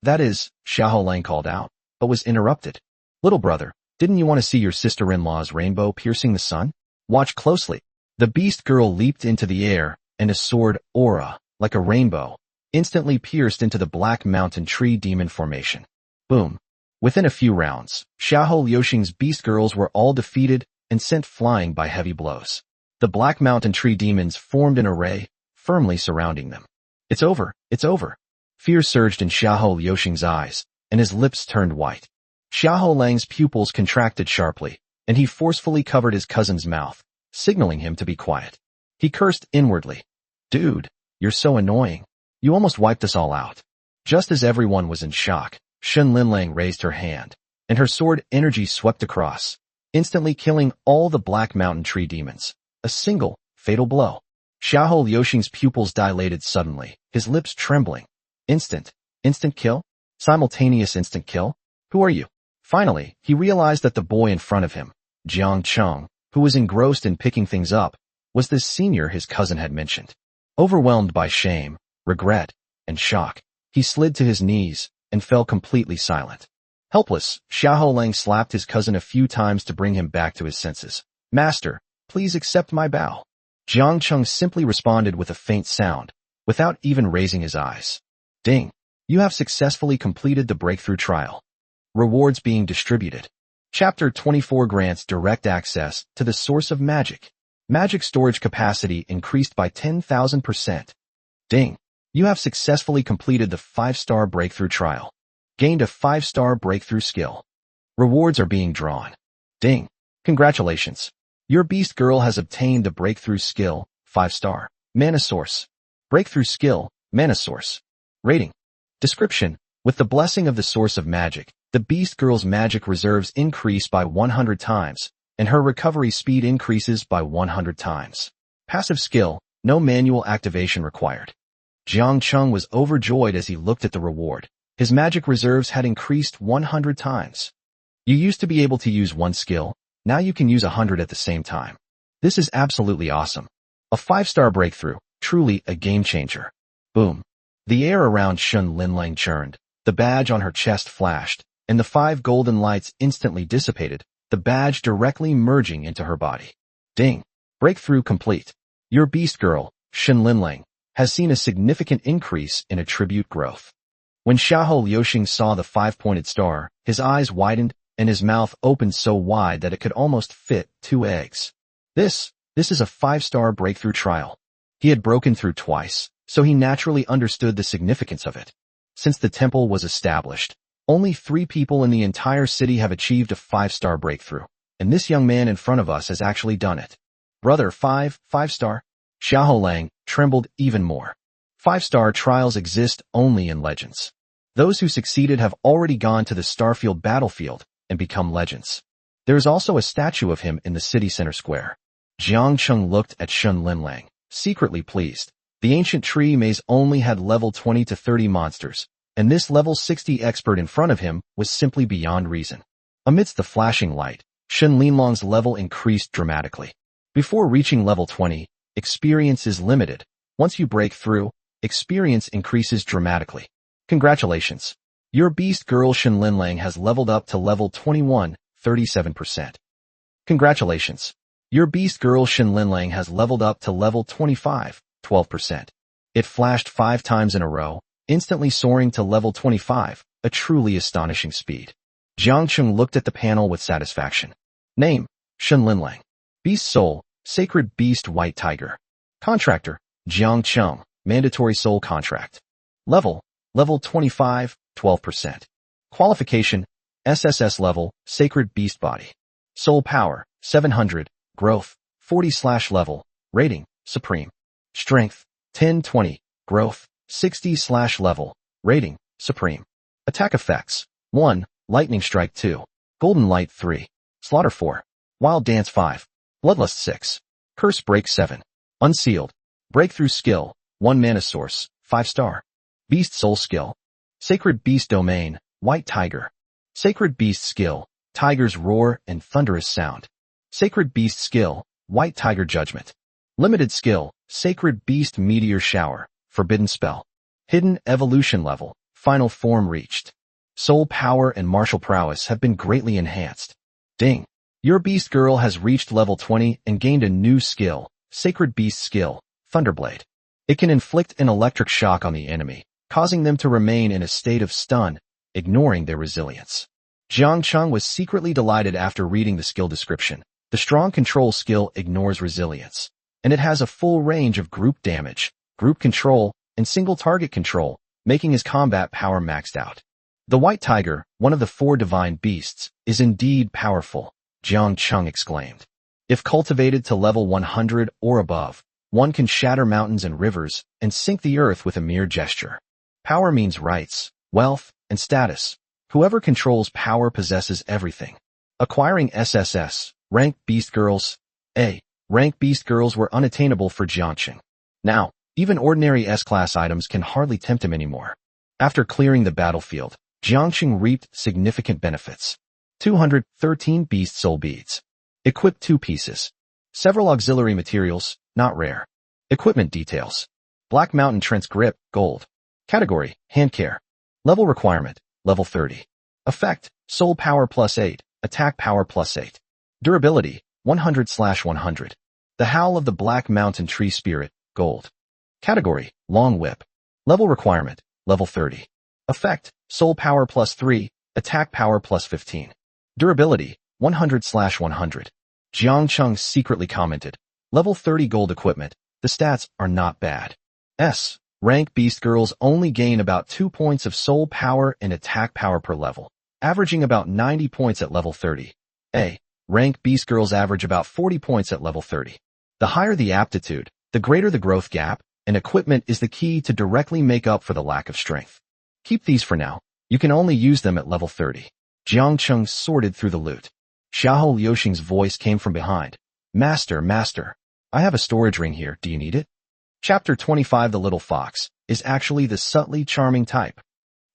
that is, Xiahou Lang called out, but was interrupted. Little brother, didn't you want to see your sister-in-law's rainbow piercing the sun? Watch closely. The beast girl leaped into the air, and a sword aura, like a rainbow, instantly pierced into the black mountain tree demon formation. Boom. Within a few rounds, Xiahou Liuxing's beast girls were all defeated and sent flying by heavy blows. The black mountain tree demons formed an array, firmly surrounding them. It's over, it's over. Fear surged in Xiahou Liuxing's eyes, and his lips turned white. Xiahou Lang's pupils contracted sharply, and he forcefully covered his cousin's mouth, signaling him to be quiet. He cursed inwardly. Dude, You're so annoying. You almost wiped us all out. Just as everyone was in shock, Shun Linlang raised her hand, and her sword energy swept across, instantly killing all the Black Mountain Tree demons. A single, fatal blow. Xiahou Liuxing's pupils dilated suddenly, his lips trembling. Instant kill? Simultaneous instant kill? Who are you? Finally, he realized that the boy in front of him, Jiang Cheng, who was engrossed in picking things up, was this senior his cousin had mentioned. Overwhelmed by shame, regret, and shock, he slid to his knees and fell completely silent. Helpless, Xiahou Lang slapped his cousin a few times to bring him back to his senses. Master, please accept my bow. Jiang Cheng simply responded with a faint sound, without even raising his eyes. Ding! You have successfully completed the breakthrough trial. Rewards being distributed. Chapter 24 grants direct access to the source of magic. Magic storage capacity increased by 10,000%. Ding! You have successfully completed the 5-star breakthrough trial. Gained a 5-star breakthrough skill. Rewards are being drawn. Ding! Congratulations! Your beast girl has obtained the breakthrough skill, 5-star. Mana source. Breakthrough skill, mana source. Rating. Description. With the blessing of the source of magic, the beast girl's magic reserves increase by 100 times, and her recovery speed increases by 100 times. Passive skill, no manual activation required. Jiang Cheng was overjoyed as he looked at the reward. His magic reserves had increased 100 times. You used to be able to use one skill, now you can use 100 at the same time. This is absolutely awesome. A 5-star breakthrough, truly a game changer. Boom. The air around Shun Linlang churned, the badge on her chest flashed, and the 5 golden lights instantly dissipated, the badge directly merging into her body. Ding! Breakthrough complete. Your beast girl, Shun Linlang, has seen a significant increase in attribute growth. When Xiahou Liuxing saw the 5-pointed star, his eyes widened and his mouth opened so wide that it could almost fit 2 eggs. This is a 5-star breakthrough trial. He had broken through twice, so he naturally understood the significance of it. Since the temple was established, only 3 people in the entire city have achieved a 5-star breakthrough, and this young man in front of us has actually done it. Brother, 5-star? Xiahou Lang trembled even more. 5-star trials exist only in legends. Those who succeeded have already gone to the Starfield battlefield and become legends. There is also a statue of him in the city center square. Jiang Cheng looked at Shun Linlang, secretly pleased. The ancient tree maze only had level 20 to 30 monsters, and this level 60 expert in front of him was simply beyond reason. Amidst the flashing light, Shun Linlang's level increased dramatically. Before reaching level 20, experience is limited. Once you break through, experience increases dramatically. Congratulations! Your beast girl Shun Linlang has leveled up to level 21, 37%. Congratulations! Your beast girl Shun Linlang has leveled up to level 25, 12%. It flashed 5 times in a row, instantly soaring to level 25, a truly astonishing speed. Jiang Cheng looked at the panel with satisfaction. Name, Shun Linlang. Beast Soul, Sacred Beast White Tiger. Contractor, Jiang Cheng, Mandatory Soul Contract. Level 25, 12%. Qualification, SSS level, Sacred Beast Body. Soul Power, 700, Growth, 40/level, Rating, Supreme. Strength, 10/20, Growth, 60/level, Rating, Supreme. Attack Effects, 1, Lightning Strike 2, Golden Light 3, Slaughter 4, Wild Dance 5, Bloodlust 6, Curse Break 7, Unsealed, Breakthrough Skill, 1 Mana Source, 5-star. Beast Soul Skill, Sacred Beast Domain, White Tiger. Sacred Beast Skill, Tiger's Roar and Thunderous Sound. Sacred Beast Skill, White Tiger Judgment. Limited Skill, Sacred Beast Meteor Shower, Forbidden Spell. Hidden Evolution Level, Final Form reached. Soul Power and Martial Prowess have been greatly enhanced. Ding! Your beast girl has reached level 20 and gained a new skill, Sacred Beast Skill, Thunderblade. It can inflict an electric shock on the enemy, causing them to remain in a state of stun, ignoring their resilience. Jiang Cheng was secretly delighted after reading the skill description. The strong control skill ignores resilience, and it has a full range of group damage, group control, and single target control, making his combat power maxed out. The White Tiger, one of the 4 divine beasts, is indeed powerful, Jiang Cheng exclaimed. If cultivated to level 100 or above, One can shatter mountains and rivers and sink the earth with a mere gesture. Power means rights, wealth, and status. Whoever controls power possesses everything. Acquiring SSS, rank beast girls. Rank beast girls were unattainable for Jiangqing. Now, even ordinary S-class items can hardly tempt him anymore. After clearing the battlefield, Jiangqing reaped significant benefits. 213 beast soul beads. Equipped 2 pieces. Several auxiliary materials, not rare. Equipment details. Black Mountain Trent's grip, gold. Category, hand care. Level requirement, level 30. Effect, soul power +8, attack power +8. Durability, 100/100. The Howl of the Black Mountain Tree Spirit, gold. Category, long whip. Level requirement, level 30. Effect, soul power +3, attack power +15. Durability, 100/100. Jiangqing secretly commented, level 30 gold equipment, the stats are not bad. Rank beast girls only gain about 2 points of soul power and attack power per level, averaging about 90 points at level 30. Rank beast girls average about 40 points at level 30. The higher the aptitude, the greater the growth gap, and equipment is the key to directly make up for the lack of strength. Keep these for now. You can only use them at level 30. Jiangqing sorted through the loot. Xiahou Liuxing's voice came from behind. Master, I have a storage ring here. Do you need it? Chapter 25. The Little Fox is actually the subtly charming type.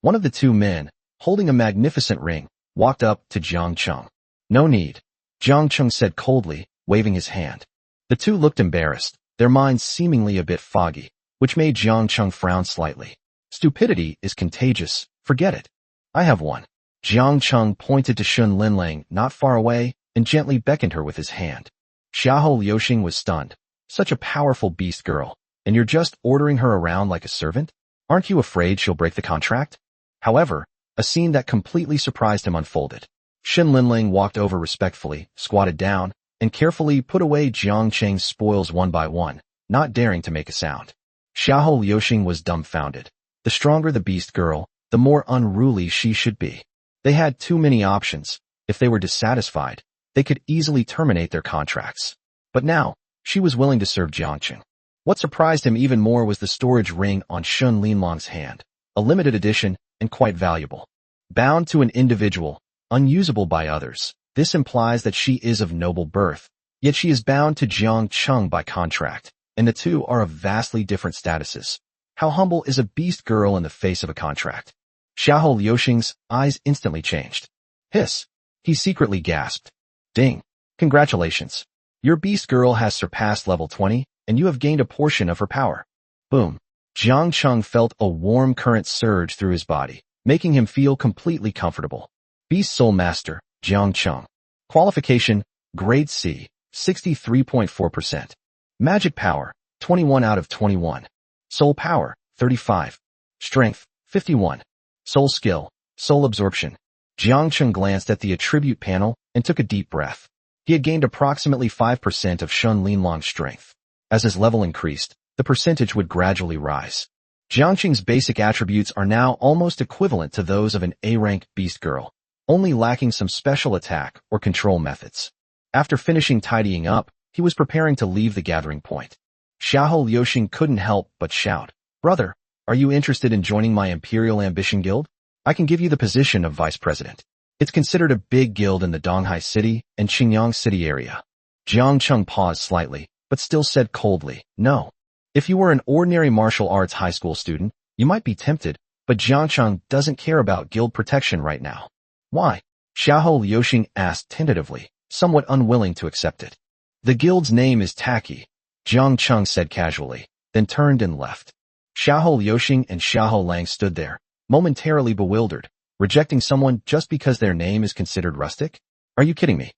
One of the 2 men, holding a magnificent ring, walked up to Jiangqing. No need, Jiangqing said coldly, waving his hand. The 2 looked embarrassed, their minds seemingly a bit foggy, which made Jiangqing frown slightly. Stupidity is contagious, forget it. I have one. Jiangqing pointed to Shun Linlang not far away and gently beckoned her with his hand. Xiahou Liuxing was stunned. Such a powerful beast girl, and you're just ordering her around like a servant? Aren't you afraid she'll break the contract? However, a scene that completely surprised him unfolded. Shun Linlang walked over respectfully, squatted down, and carefully put away Jiangqing's spoils one by one, not daring to make a sound. Xiahou Liuxing was dumbfounded. The stronger the beast girl, the more unruly she should be. They had too many options. If they were dissatisfied, they could easily terminate their contracts. But now, she was willing to serve Jiangqing. What surprised him even more was the storage ring on Shun Linlang's hand, a limited edition and quite valuable. Bound to an individual, unusable by others, this implies that she is of noble birth, yet she is bound to Jiangqing by contract, and the 2 are of vastly different statuses. How humble is a beast girl in the face of a contract? Xiahou Liuxing's eyes instantly changed. Hiss! He secretly gasped. Ding! Congratulations! Your beast girl has surpassed level 20, and you have gained a portion of her power. Boom! Jiangqing felt a warm current surge through his body, making him feel completely comfortable. Beast Soul Master, Jiangqing. Qualification, Grade C, 63.4%. Magic Power, 21 out of 21. Soul Power, 35. Strength, 51. Soul Skill, Soul Absorption. Jiangqing glanced at the attribute panel and took a deep breath. He had gained approximately 5% of Shun Linlang's strength. As his level increased, the percentage would gradually rise. Jiangqing's basic attributes are now almost equivalent to those of an A-rank beast girl, only lacking some special attack or control methods. After finishing tidying up, he was preparing to leave the gathering point. Xiahou Liuxing couldn't help but shout, Brother, are you interested in joining my Imperial Ambition Guild? I can give you the position of Vice President. It's considered a big guild in the Donghai City and Qingyang City area. Jiangqing paused slightly, but still said coldly, No. If you were an ordinary martial arts high school student, you might be tempted, but Jiangqing doesn't care about guild protection right now. Why? Xiahou Liuxing asked tentatively, somewhat unwilling to accept it. The guild's name is Taki, Jiangqing said casually, then turned and left. Xiahou Liuxing and Xiahou Lang stood there, momentarily bewildered, rejecting someone just because their name is considered rustic? Are you kidding me?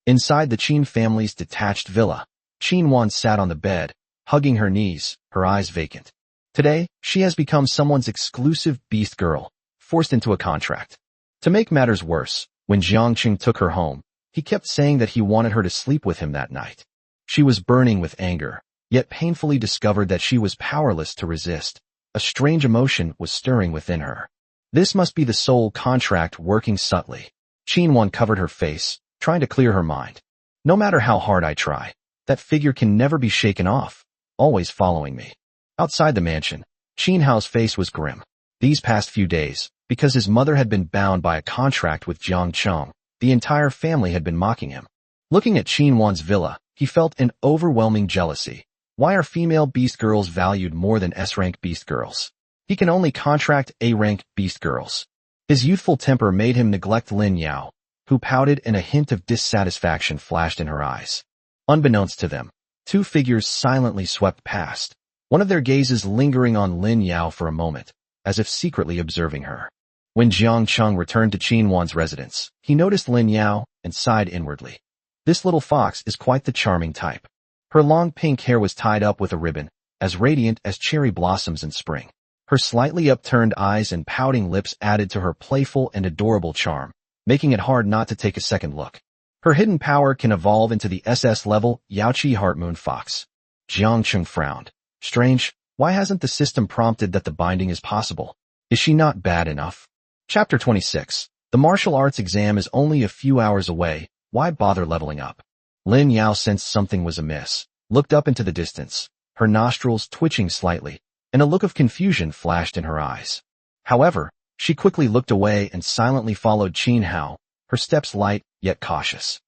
Inside the Qin family's detached villa, Qin Wan sat on the bed, hugging her knees, her eyes vacant. Today, she has become someone's exclusive beast girl, forced into a contract. To make matters worse, when Jiangqing took her home, he kept saying that he wanted her to sleep with him that night. She was burning with anger, yet painfully discovered that she was powerless to resist. A strange emotion was stirring within her. This must be the soul contract working subtly. Qin Wan covered her face, trying to clear her mind. No matter how hard I try, that figure can never be shaken off. always following me. Outside the mansion, Qin Hao's face was grim. These past few days, because his mother had been bound by a contract with Jiang Cheng, the entire family had been mocking him. Looking at Qin Wan's villa, he felt an overwhelming jealousy. Why are female beast girls valued more than S-rank beast girls? He can only contract A-rank beast girls. His youthful temper made him neglect Lin Yao, who pouted and a hint of dissatisfaction flashed in her eyes. Unbeknownst to them, two figures silently swept past, one of their gazes lingering on Lin Yao for a moment, as if secretly observing her. When Jiang Cheng returned to Qin Wan's residence, he noticed Lin Yao and sighed inwardly. This little fox is quite the charming type. Her long pink hair was tied up with a ribbon, as radiant as cherry blossoms in spring. Her slightly upturned eyes and pouting lips added to her playful and adorable charm, making it hard not to take a second look. Her hidden power can evolve into the SS level Yaoqi Heartmoon Fox. Jiang Cheng frowned. Strange, why hasn't the system prompted that the binding is possible? Is she not bad enough? Chapter 26. The martial arts exam is only a few hours away, why bother leveling up? Lin Yao sensed something was amiss, looked up into the distance, her nostrils twitching slightly, and a look of confusion flashed in her eyes. However, she quickly looked away and silently followed Qin Hao, her steps light yet cautious.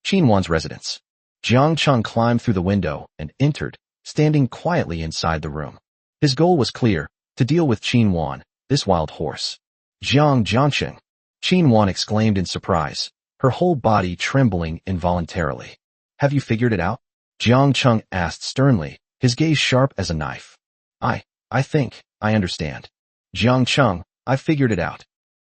Qin Wan's residence. Jiang Cheng climbed through the window and entered, standing quietly inside the room. His goal was clear, to deal with Qin Wan, this wild horse. Jiangcheng. Qin Wan exclaimed in surprise, her whole body trembling involuntarily. Have you figured it out? Jiang Cheng asked sternly, his gaze sharp as a knife. I think, I understand. Jiang Cheng, I've figured it out.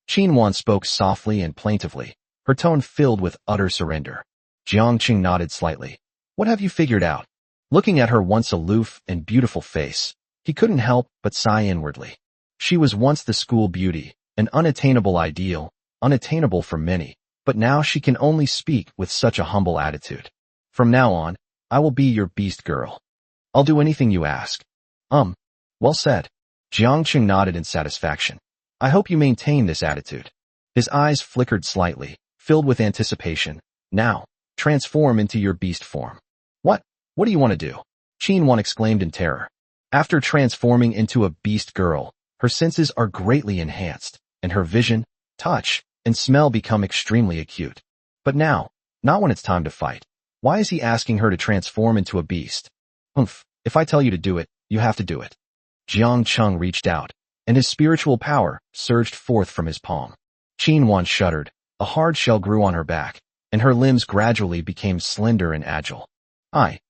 Qin Wan spoke softly and plaintively, her tone filled with utter surrender. Jiang Cheng nodded slightly. What have you figured out? Looking at her once aloof and beautiful face, he couldn't help but sigh inwardly. She was once the school beauty, an unattainable ideal, unattainable for many, but now she can only speak with such a humble attitude. From now on, I will be your beast girl. I'll do anything you ask. Well said. Jiang Cheng nodded in satisfaction. I hope you maintain this attitude. His eyes flickered slightly, filled with anticipation. Now, transform into your beast form. What do you want to do? Qin Wan exclaimed in terror. After transforming into a beast girl, her senses are greatly enhanced, and her vision, touch, and smell become extremely acute. But now, not when it's time to fight. Why is he asking her to transform into a beast? If I tell you to do it, you have to do it. Jiang Cheng reached out, and his spiritual power surged forth from his palm. Qin Wan shuddered, a hard shell grew on her back, and her limbs gradually became slender and agile.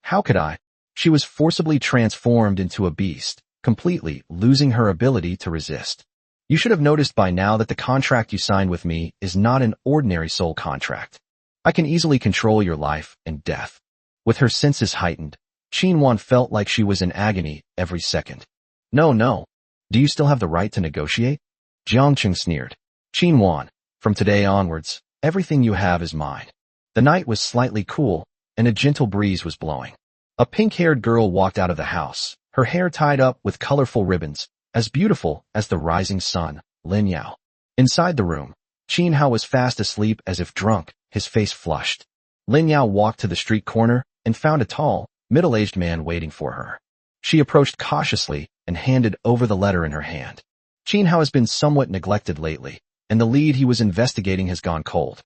How could I? She was forcibly transformed into a beast, completely losing her ability to resist. You should have noticed by now that the contract you signed with me is not an ordinary soul contract. I can easily control your life and death. With her senses heightened, Qin Wan felt like she was in agony every second. No. Do you still have the right to negotiate? Jiang Cheng sneered. Qin Wan, from today onwards, everything you have is mine. The night was slightly cool, and a gentle breeze was blowing. A pink-haired girl walked out of the house, her hair tied up with colorful ribbons, as beautiful as the rising sun, Lin Yao. Inside the room, Qin Hao was fast asleep as if drunk, his face flushed. Lin Yao walked to the street corner and found a tall, middle-aged man waiting for her. She approached cautiously and handed over the letter in her hand. Qin Hao has been somewhat neglected lately, and the lead he was investigating has gone cold.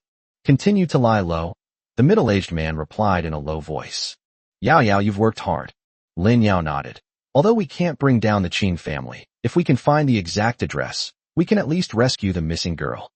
Continue to lie low, the middle-aged man replied in a low voice. Yao, you've worked hard. Lin Yao nodded. Although we can't bring down the Qin family, if we can find the exact address, we can at least rescue the missing girl.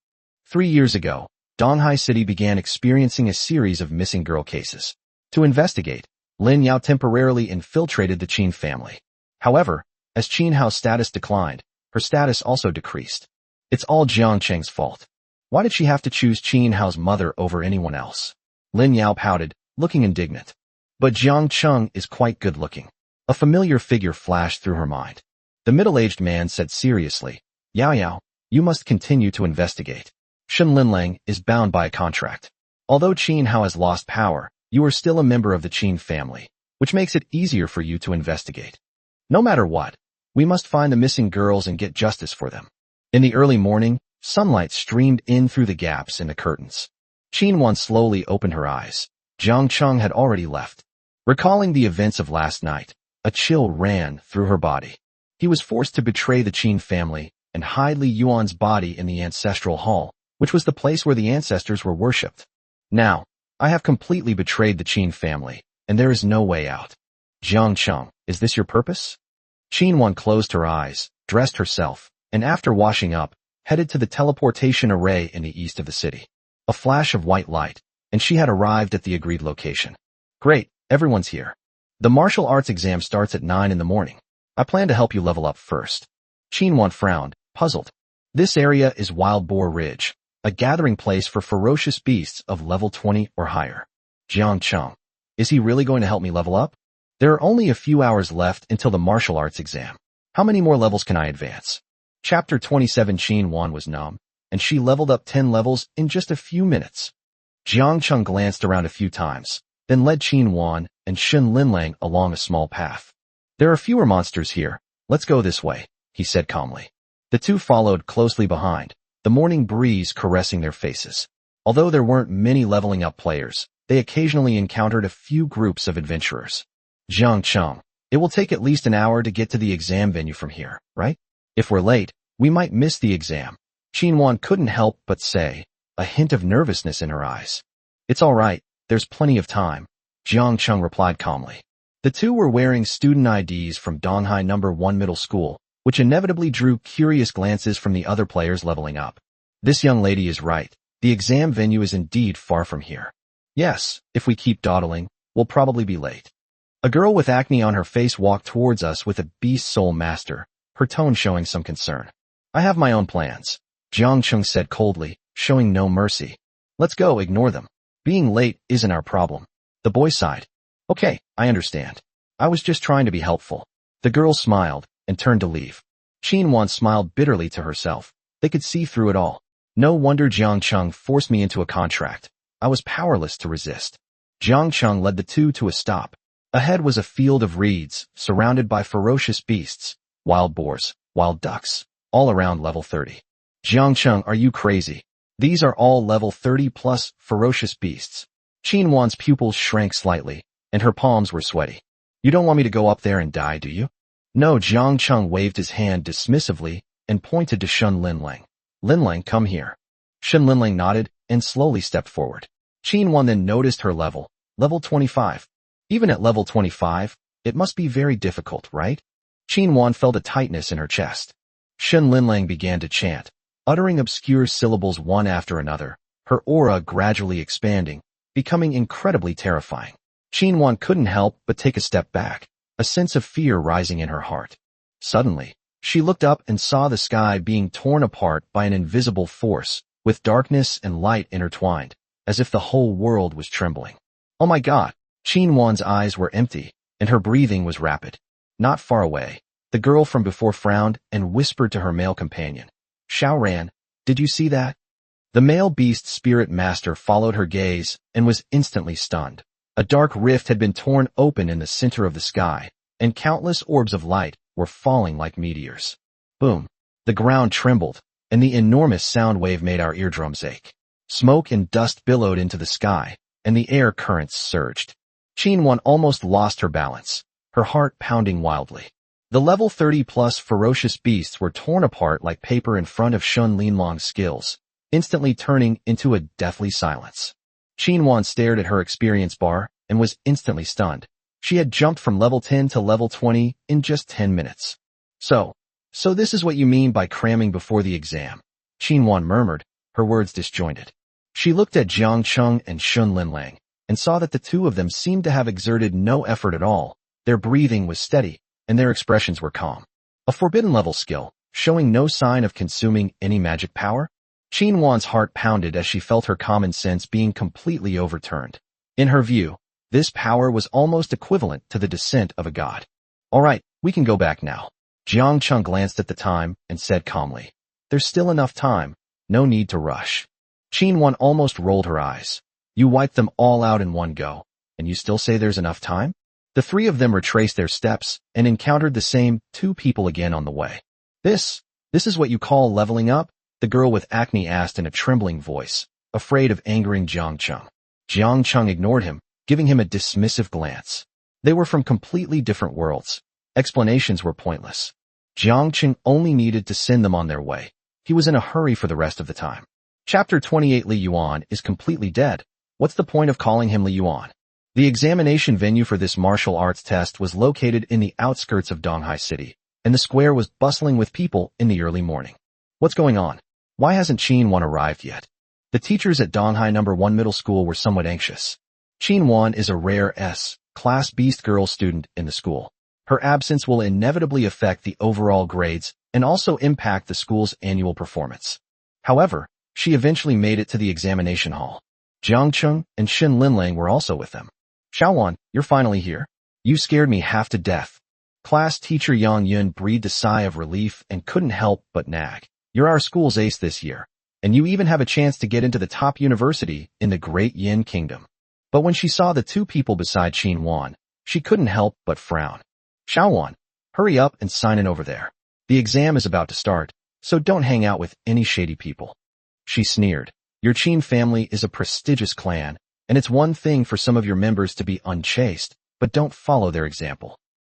3 years ago, Donghai City began experiencing a series of missing girl cases. To investigate, Lin Yao temporarily infiltrated the Qin family. However, as Qin Hao's status declined, her status also decreased. It's all Jiang Cheng's fault. Why did she have to choose Qin Hao's mother over anyone else? Lin Yao pouted, looking indignant. But Jiang Cheng is quite good-looking. A familiar figure flashed through her mind. The middle-aged man said seriously, Yao, you must continue to investigate. Shen Linlang is bound by a contract. Although Qin Hao has lost power, you are still a member of the Qin family, which makes it easier for you to investigate. No matter what, we must find the missing girls and get justice for them. In the early morning, sunlight streamed in through the gaps in the curtains. Qin Wan slowly opened her eyes. Jiang Cheng had already left. Recalling the events of last night, A chill ran through her body. He was forced to betray the Qin family and hide Li Yuan's body in the ancestral hall, which was the place where the ancestors were worshipped. Now, I have completely betrayed the Qin family, and there is no way out. Jiang Cheng, is this your purpose? Qin Wan closed her eyes, dressed herself, and after washing up, headed to the teleportation array in the east of the city. A flash of white light, and she had arrived at the agreed location. Great, everyone's here. The martial arts exam starts at 9 in the morning. I plan to help you level up first. Qin Wan frowned, puzzled. This area is Wild Boar Ridge, a gathering place for ferocious beasts of level 20 or higher. Jiang Cheng, is he really going to help me level up? There are only a few hours left until the martial arts exam. How many more levels can I advance? Chapter 27. Qin Wan was numb, and she leveled up 10 levels in just a few minutes. Jiang Cheng glanced around a few times, then led Qin Wan and Shun Linlang along a small path. There are fewer monsters here. Let's go this way, he said calmly. The two followed closely behind, the morning breeze caressing their faces. Although there weren't many leveling up players, they occasionally encountered a few groups of adventurers. Jiang Cheng, it will take at least an hour to get to the exam venue from here, right? If we're late, we might miss the exam. Qin Wan couldn't help but say, a hint of nervousness in her eyes. It's all right, there's plenty of time, Jiang Cheng replied calmly. The two were wearing student IDs from Donghai No. 1 Middle School, which inevitably drew curious glances from the other players leveling up. This young lady is right. The exam venue is indeed far from here. Yes, if we keep dawdling, we'll probably be late. A girl with acne on her face walked towards us with a beast soul master, her tone showing some concern. I have my own plans, Jiang Cheng said coldly, showing no mercy. Let's go, ignore them. Being late isn't our problem. The boy sighed. Okay, I understand. I was just trying to be helpful. The girl smiled and turned to leave. Qin Wan smiled bitterly to herself. They could see through it all. No wonder Jiang Cheng forced me into a contract. I was powerless to resist. Jiang Cheng led the two to a stop. Ahead was a field of reeds, surrounded by ferocious beasts, wild boars, wild ducks, all around level 30. Jiang Cheng, are you crazy? These are all level 30 plus ferocious beasts. Qin Wan's pupils shrank slightly, and her palms were sweaty. You don't want me to go up there and die, do you? No, Jiang Cheng waved his hand dismissively and pointed to Shun Linlang. Linlang, come here. Shun Linlang nodded and slowly stepped forward. Qin Wan then noticed her level 25. Even at level 25, it must be very difficult, right? Qin Wan felt a tightness in her chest. Shun Linlang began to chant, uttering obscure syllables one after another, her aura gradually expanding, becoming incredibly terrifying. Qin Wan couldn't help but take a step back, a sense of fear rising in her heart. Suddenly, she looked up and saw the sky being torn apart by an invisible force, with darkness and light intertwined, as if the whole world was trembling. Oh my God! Qin Wan's eyes were empty, and her breathing was rapid. Not far away, the girl from before frowned and whispered to her male companion. Xiaoran, did you see that? The male beast spirit master followed her gaze and was instantly stunned. A dark rift had been torn open in the center of the sky, and countless orbs of light were falling like meteors. Boom! The ground trembled, and the enormous sound wave made our eardrums ache. Smoke and dust billowed into the sky, and the air currents surged. Qin Wan almost lost her balance, her heart pounding wildly. The level 30-plus ferocious beasts were torn apart like paper in front of Shun Linlang's skills, instantly turning into a deathly silence. Qin Wan stared at her experience bar and was instantly stunned. She had jumped from level 10 to level 20 in just 10 minutes. So this is what you mean by cramming before the exam, Qin Wan murmured, her words disjointed. She looked at Jiang Cheng and Shun Linlang, and saw that the two of them seemed to have exerted no effort at all. Their breathing was steady, and their expressions were calm. A forbidden level skill, showing no sign of consuming any magic power? Qin Wan's heart pounded as she felt her common sense being completely overturned. In her view, this power was almost equivalent to the descent of a god. All right, we can go back now. Jiang Cheng glanced at the time and said calmly, there's still enough time, no need to rush. Qin Wan almost rolled her eyes. You wiped them all out in one go, and you still say there's enough time? The three of them retraced their steps and encountered the same two people again on the way. This is what you call leveling up? The girl with acne asked in a trembling voice, afraid of angering Jiang Cheng. Jiang Cheng ignored him, giving him a dismissive glance. They were from completely different worlds. Explanations were pointless. Jiang Qing only needed to send them on their way. He was in a hurry for the rest of the time. Chapter 28 Li Yuan is completely dead. What's the point of calling him Li Yuan? The examination venue for this martial arts test was located in the outskirts of Donghai City, and the square was bustling with people in the early morning. What's going on? Why hasn't Qin Wan arrived yet? The teachers at Donghai No. 1 Middle School were somewhat anxious. Qin Wan is a rare S-class beast girl student in the school. Her absence will inevitably affect the overall grades and also impact the school's annual performance. However, she eventually made it to the examination hall. Jiang Cheng and Shin Linlang were also with them. Xiaowan, you're finally here. You scared me half to death. Class teacher Yang Yun breathed a sigh of relief and couldn't help but nag. You're our school's ace this year, and you even have a chance to get into the top university in the Great Yin Kingdom. But when she saw the two people beside Qin Wan, she couldn't help but frown. Xiaowan, hurry up and sign in over there. The exam is about to start, so don't hang out with any shady people. She sneered. Your Qin family is a prestigious clan, and it's one thing for some of your members to be unchaste, but don't follow their example.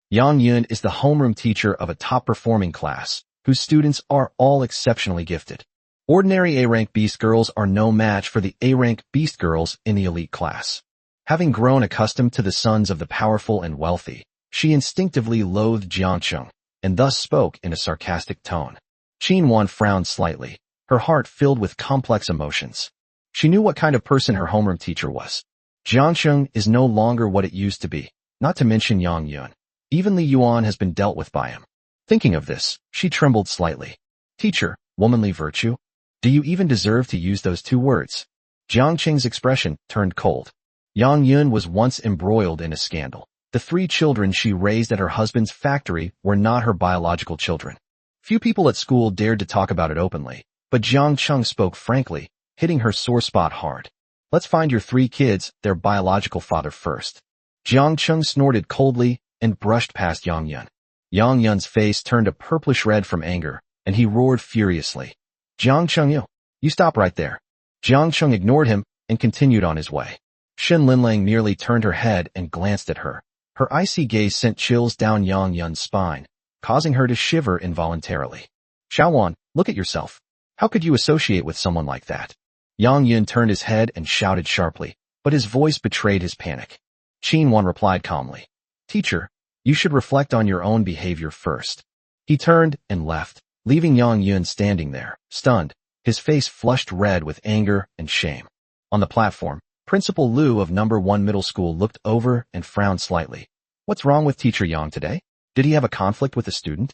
Yang Yun is the homeroom teacher of a top-performing class, whose students are all exceptionally gifted. Ordinary A-rank beast girls are no match for the A-rank beast girls in the elite class. Having grown accustomed to the sons of the powerful and wealthy, she instinctively loathed Jiang Cheng, and thus spoke in a sarcastic tone. Qin Wan frowned slightly, her heart filled with complex emotions. She knew what kind of person her homeroom teacher was. Jiang Cheng is no longer what it used to be, not to mention Yang Yun. Even Li Yuan has been dealt with by him. Thinking of this, she trembled slightly. Teacher, womanly virtue? Do you even deserve to use those two words? Jiang Cheng's expression turned cold. Yang Yun was once embroiled in a scandal. The 3 children she raised at her husband's factory were not her biological children. Few people at school dared to talk about it openly, but Jiang Cheng spoke frankly, hitting her sore spot hard. Let's find your 3 kids, their biological father first. Jiang Cheng snorted coldly and brushed past Yang Yun. Yang Yun's face turned a purplish red from anger, and he roared furiously. Jiang Cheng, you stop right there. Jiang Cheng ignored him and continued on his way. Shin Linlang merely turned her head and glanced at her. Her icy gaze sent chills down Yang Yun's spine, causing her to shiver involuntarily. Xiaowan, look at yourself. How could you associate with someone like that? Yang Yun turned his head and shouted sharply, but his voice betrayed his panic. Qin Wan replied calmly. Teacher, you should reflect on your own behavior first. He turned and left, leaving Yang Yun standing there, stunned, his face flushed red with anger and shame. On the platform, Principal Liu of No. 1 Middle School looked over and frowned slightly. What's wrong with Teacher Yang today? Did he have a conflict with a student?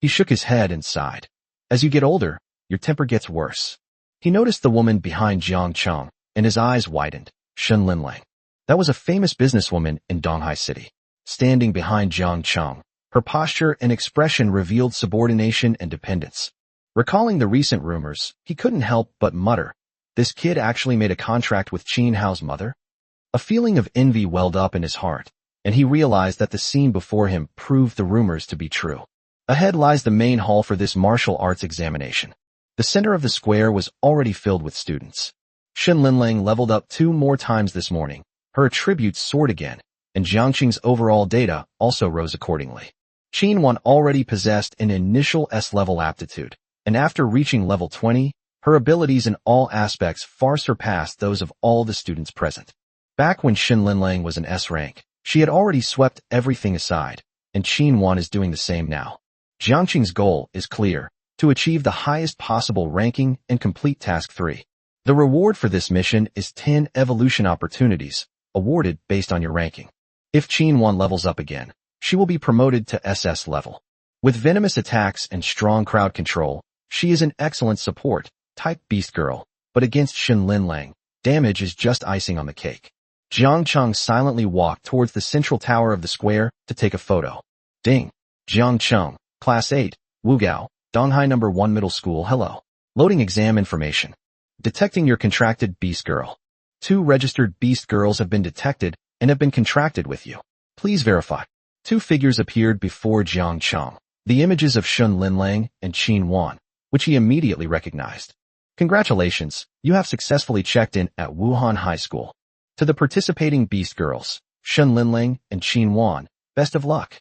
He shook his head and sighed. As you get older, your temper gets worse. He noticed the woman behind Jiang Cheng, and his eyes widened. Shen Linlang. That was a famous businesswoman in Donghai City. Standing behind Jiang Cheng, her posture and expression revealed subordination and dependence. Recalling the recent rumors, he couldn't help but mutter, this kid actually made a contract with Qin Hao's mother? A feeling of envy welled up in his heart, and he realized that the scene before him proved the rumors to be true. Ahead lies the main hall for this martial arts examination. The center of the square was already filled with students. Shin Linlang leveled up 2 more times this morning. Her attributes soared again, and Jiangqing's overall data also rose accordingly. Qin Wan already possessed an initial S-level aptitude, and after reaching level 20, her abilities in all aspects far surpassed those of all the students present. Back when Shin Linlang was an S-rank, she had already swept everything aside, and Qin Wan is doing the same now. Jiangqing's goal is clear, to achieve the highest possible ranking and complete Task 3. The reward for this mission is 10 evolution opportunities, awarded based on your ranking. If Qin Wan levels up again, she will be promoted to SS level. With venomous attacks and strong crowd control, she is an excellent support, type beast girl, but against Shin Linlang, damage is just icing on the cake. Jiang Cheng silently walked towards the central tower of the square to take a photo. Ding! Jiang Cheng, Class 8, Wugao, Donghai No. 1 Middle School, hello. Loading exam information. Detecting your contracted beast girl. 2 registered beast girls have been detected and have been contracted with you. Please verify. 2 figures appeared before Jiang Cheng, the images of Shin Linlang and Qin Wan, which he immediately recognized. Congratulations, you have successfully checked in at Wuhan High School. To the participating beast girls, Shun Linling and Qin Wan, best of luck.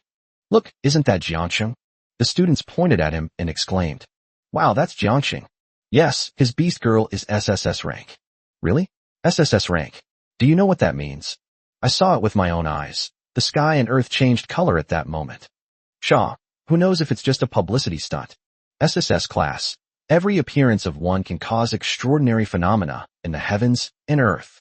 Look, isn't that Jiangcheng? The students pointed at him and exclaimed. Wow, that's Jiangcheng. Yes, his beast girl is SSS rank. Really? SSS rank. Do you know what that means? I saw it with my own eyes. The sky and earth changed color at that moment. Shaw, who knows if it's just a publicity stunt? SSS class. Every appearance of one can cause extraordinary phenomena in the heavens and earth.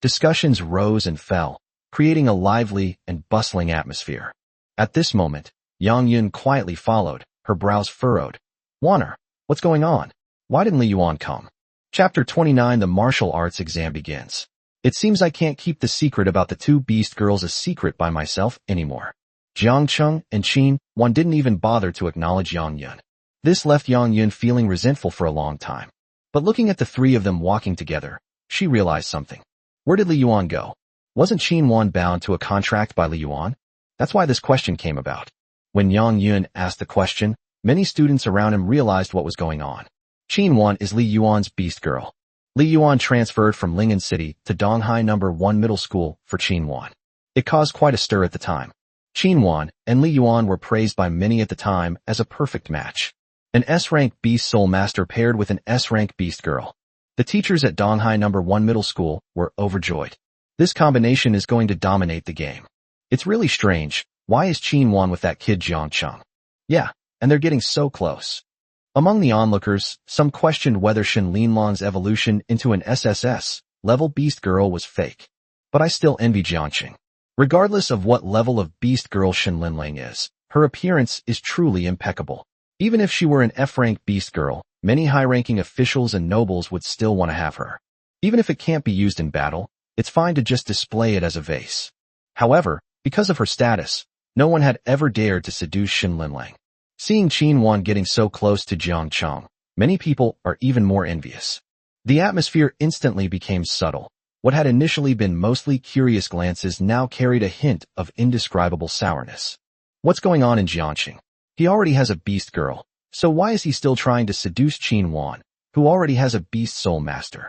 Discussions rose and fell, creating a lively and bustling atmosphere. At this moment, Yang Yun quietly followed, her brows furrowed. Wanner, what's going on? Why didn't Li Yuan come? Chapter 29 The martial arts exam begins. It seems I can't keep the secret about the two beast girls a secret by myself anymore. Jiang Cheng and Qin Wan didn't even bother to acknowledge Yang Yun. This left Yang Yun feeling resentful for a long time. But looking at the three of them walking together, she realized something. Where did Li Yuan go? Wasn't Qin Wan bound to a contract by Li Yuan? That's why this question came about. When Yang Yun asked the question, many students around him realized what was going on. Qin Wan is Li Yuan's beast girl. Li Yuan transferred from Lingen City to Donghai No. 1 Middle School for Qin Wan. It caused quite a stir at the time. Qin Wan and Li Yuan were praised by many at the time as a perfect match. An S-rank beast soul master paired with an S-rank beast girl. The teachers at Donghai No. 1 Middle School were overjoyed. This combination is going to dominate the game. It's really strange. Why is Qin Wan with that kid Jiang Cheng? Yeah, and they're getting so close. Among the onlookers, some questioned whether Shen Linlong's evolution into an SSS-level beast girl was fake. But I still envy Jiangcheng. Regardless of what level of beast girl Shen Linling is, her appearance is truly impeccable. Even if she were an F-rank beast girl, many high-ranking officials and nobles would still want to have her. Even if it can't be used in battle, it's fine to just display it as a vase. However, because of her status, no one had ever dared to seduce Shen Linling. Seeing Qin Wan getting so close to Jiang Cheng, many people are even more envious. The atmosphere instantly became subtle. What had initially been mostly curious glances now carried a hint of indescribable sourness. What's going on in Jiangcheng? He already has a beast girl, so why is he still trying to seduce Qin Wan, who already has a beast soul master?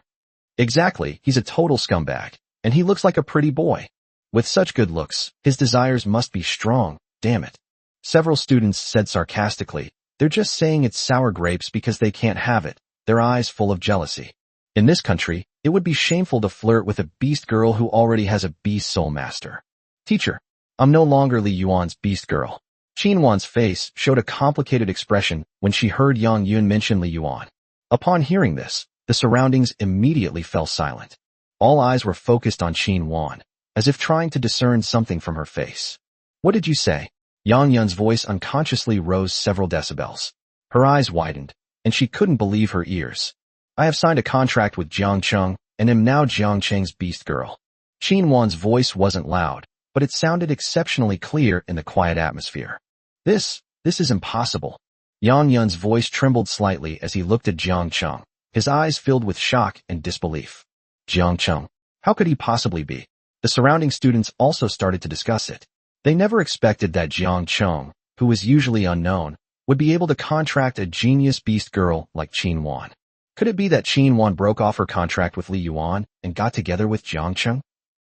Exactly, he's a total scumbag, and he looks like a pretty boy. With such good looks, his desires must be strong, damn it. Several students said sarcastically, they're just saying it's sour grapes because they can't have it, their eyes full of jealousy. In this country, it would be shameful to flirt with a beast girl who already has a beast soul master. Teacher, I'm no longer Li Yuan's beast girl. Qin Wan's face showed a complicated expression when she heard Yang Yun mention Li Yuan. Upon hearing this, the surroundings immediately fell silent. All eyes were focused on Qin Wan, as if trying to discern something from her face. What did you say? Yang Yun's voice unconsciously rose several decibels. Her eyes widened, and she couldn't believe her ears. I have signed a contract with Jiang Cheng, and am now Jiang Cheng's beast girl. Qin Wan's voice wasn't loud, but it sounded exceptionally clear in the quiet atmosphere. This is impossible. Yang Yun's voice trembled slightly as he looked at Jiang Cheng, his eyes filled with shock and disbelief. Jiang Cheng, how could he possibly be? The surrounding students also started to discuss it. They never expected that Jiang Cheng, who was usually unknown, would be able to contract a genius beast girl like Qin Wan. Could it be that Qin Wan broke off her contract with Li Yuan and got together with Jiang Cheng?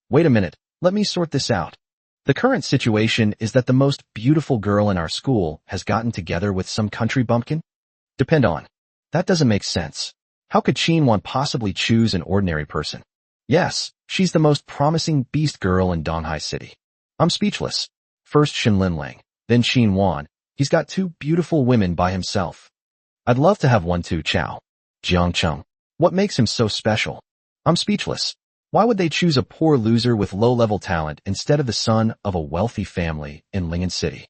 Wait a minute, let me sort this out. The current situation is that the most beautiful girl in our school has gotten together with some country bumpkin? Depend on. That doesn't make sense. How could Qin Wan possibly choose an ordinary person? Yes, she's the most promising beast girl in Donghai City. I'm speechless. First Shen Linling, then Qin Wan. He's got two beautiful women by himself. I'd love to have one too, Chow. Jiang Cheng. What makes him so special? I'm speechless. Why would they choose a poor loser with low-level talent instead of the son of a wealthy family in Lingen City?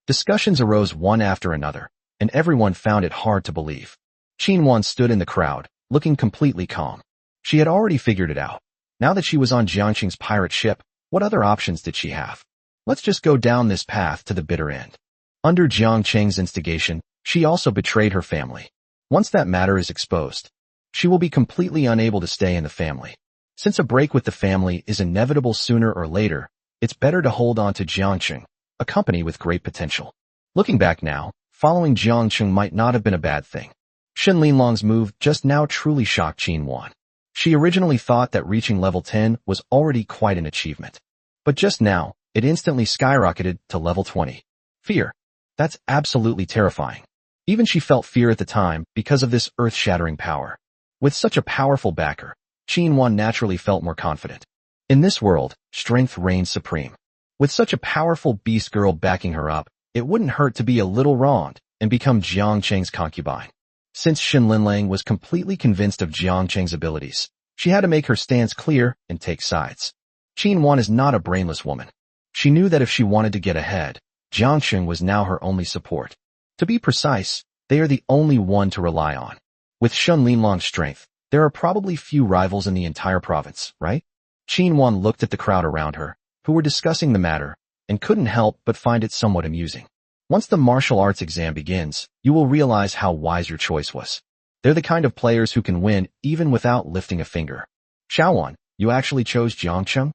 Discussions arose one after another, and everyone found it hard to believe. Qin Wan stood in the crowd, looking completely calm. She had already figured it out. Now that she was on Jiangcheng's pirate ship, what other options did she have? Let's just go down this path to the bitter end. Under Jiangcheng's instigation, she also betrayed her family. Once that matter is exposed, she will be completely unable to stay in the family. Since a break with the family is inevitable sooner or later, it's better to hold on to Jiangcheng, a company with great potential. Looking back now, following Jiangcheng might not have been a bad thing. Shen Linlong's move just now truly shocked Qin Wan. She originally thought that reaching level 10 was already quite an achievement. But just now, it instantly skyrocketed to level 20. Fear. That's absolutely terrifying. Even she felt fear at the time because of this earth-shattering power. With such a powerful backer, Qin naturally felt more confident. In this world, strength reigns supreme. With such a powerful beast girl backing her up, it wouldn't hurt to be a little wronged and become Jiang Cheng's concubine. Since Xin Linlang was completely convinced of Jiang Cheng's abilities, she had to make her stance clear and take sides. Qin is not a brainless woman. She knew that if she wanted to get ahead, Jiang Cheng was now her only support. To be precise, they are the only one to rely on. With Xin Linlang's strength, there are probably few rivals in the entire province, right? Qin looked at the crowd around her, who were discussing the matter, and couldn't help but find it somewhat amusing. Once the martial arts exam begins, you will realize how wise your choice was. They're the kind of players who can win even without lifting a finger. Xiaowan, you actually chose Jiang Cheng?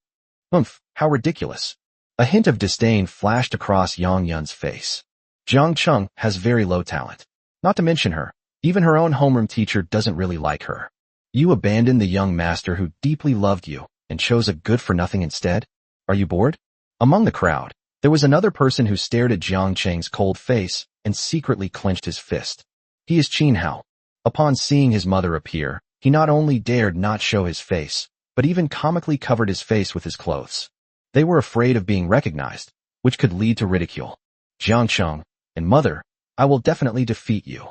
How ridiculous. A hint of disdain flashed across Yang Yun's face. Jiang Cheng has very low talent. Not to mention her, even her own homeroom teacher doesn't really like her. You abandoned the young master who deeply loved you and chose a good-for-nothing instead? Are you bored? Among the crowd, there was another person who stared at Jiang Cheng's cold face and secretly clenched his fist. He is Qin Hao. Upon seeing his mother appear, he not only dared not show his face, but even comically covered his face with his clothes. They were afraid of being recognized, which could lead to ridicule. Jiang Cheng, and mother, I will definitely defeat you.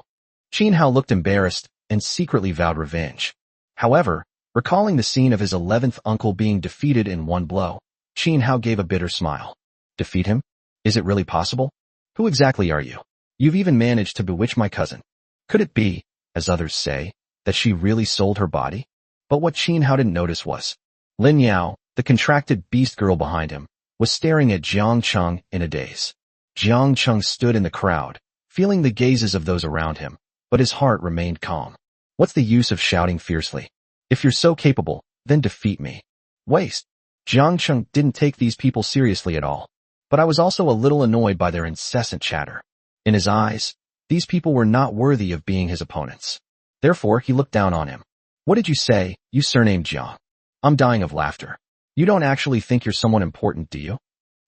Qin Hao looked embarrassed and secretly vowed revenge. However, recalling the scene of his 11th uncle being defeated in one blow, Qin Hao gave a bitter smile. Defeat him? Is it really possible? Who exactly are you? You've even managed to bewitch my cousin. Could it be, as others say, that she really sold her body? But what Qin Hao didn't notice was, Lin Yao, the contracted beast girl behind him, was staring at Jiang Cheng in a daze. Jiang Cheng stood in the crowd, feeling the gazes of those around him, but his heart remained calm. What's the use of shouting fiercely? If you're so capable, then defeat me. Waste. Jiang Cheng didn't take these people seriously at all, but I was also a little annoyed by their incessant chatter. In his eyes, these people were not worthy of being his opponents. Therefore, he looked down on him. What did you say, you surnamed Jiang? I'm dying of laughter. You don't actually think you're someone important, do you?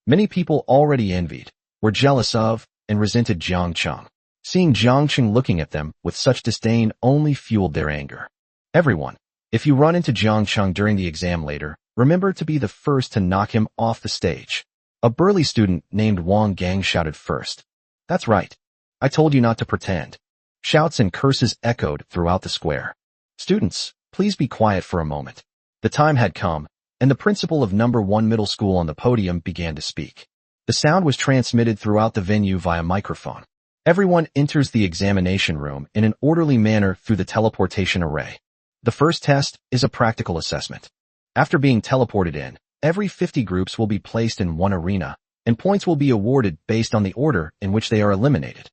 Many people already envied, were jealous of, and resented Jiang Cheng. Seeing Jiang Cheng looking at them with such disdain only fueled their anger. Everyone, if you run into Jiang Cheng during the exam later, remember to be the first to knock him off the stage. A burly student named Wang Gang shouted first. That's right. I told you not to pretend. Shouts and curses echoed throughout the square. Students, please be quiet for a moment. The time had come, and the principal of number 1 middle school on the podium began to speak. The sound was transmitted throughout the venue via microphone. Everyone enters the examination room in an orderly manner through the teleportation array. The first test is a practical assessment. After being teleported in, every 50 groups will be placed in one arena, and points will be awarded based on the order in which they are eliminated.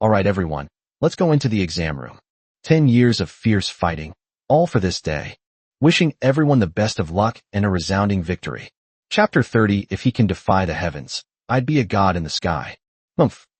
Alright everyone, let's go into the exam room. 10 years of fierce fighting, all for this day. Wishing everyone the best of luck and a resounding victory. Chapter 30. If he can defy the heavens, I'd be a god in the sky.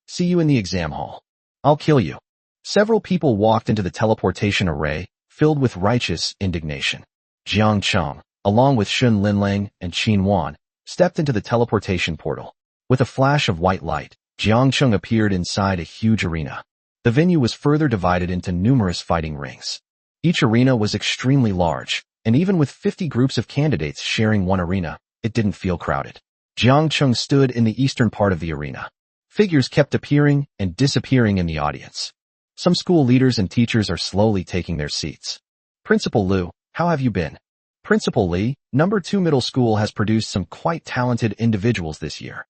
See you in the exam hall. I'll kill you. Several people walked into the teleportation array, filled with righteous indignation. Jiang Cheng, along with Xin Linlang and Qin Wan, stepped into the teleportation portal. With a flash of white light, Jiang Cheng appeared inside a huge arena. The venue was further divided into numerous fighting rings. Each arena was extremely large, and even with 50 groups of candidates sharing one arena, it didn't feel crowded. Jiang Cheng stood in the eastern part of the arena. Figures kept appearing and disappearing in the audience. Some school leaders and teachers are slowly taking their seats. Principal Liu, how have you been? Principal Li, number 2 middle school has produced some quite talented individuals this year.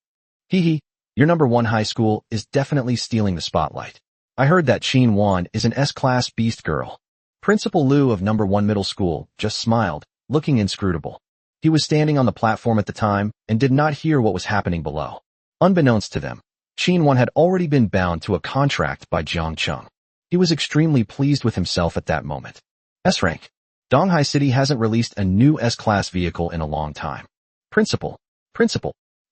Your number 1 high school is definitely stealing the spotlight. I heard that Qin Wan is an S-class beast girl. Principal Liu of number 1 middle school just smiled, looking inscrutable. He was standing on the platform at the time and did not hear what was happening below. Unbeknownst to them, Qin Wan had already been bound to a contract by Jiang Cheng. He was extremely pleased with himself at that moment. S-Rank. Donghai City hasn't released a new S-class vehicle in a long time. Principal.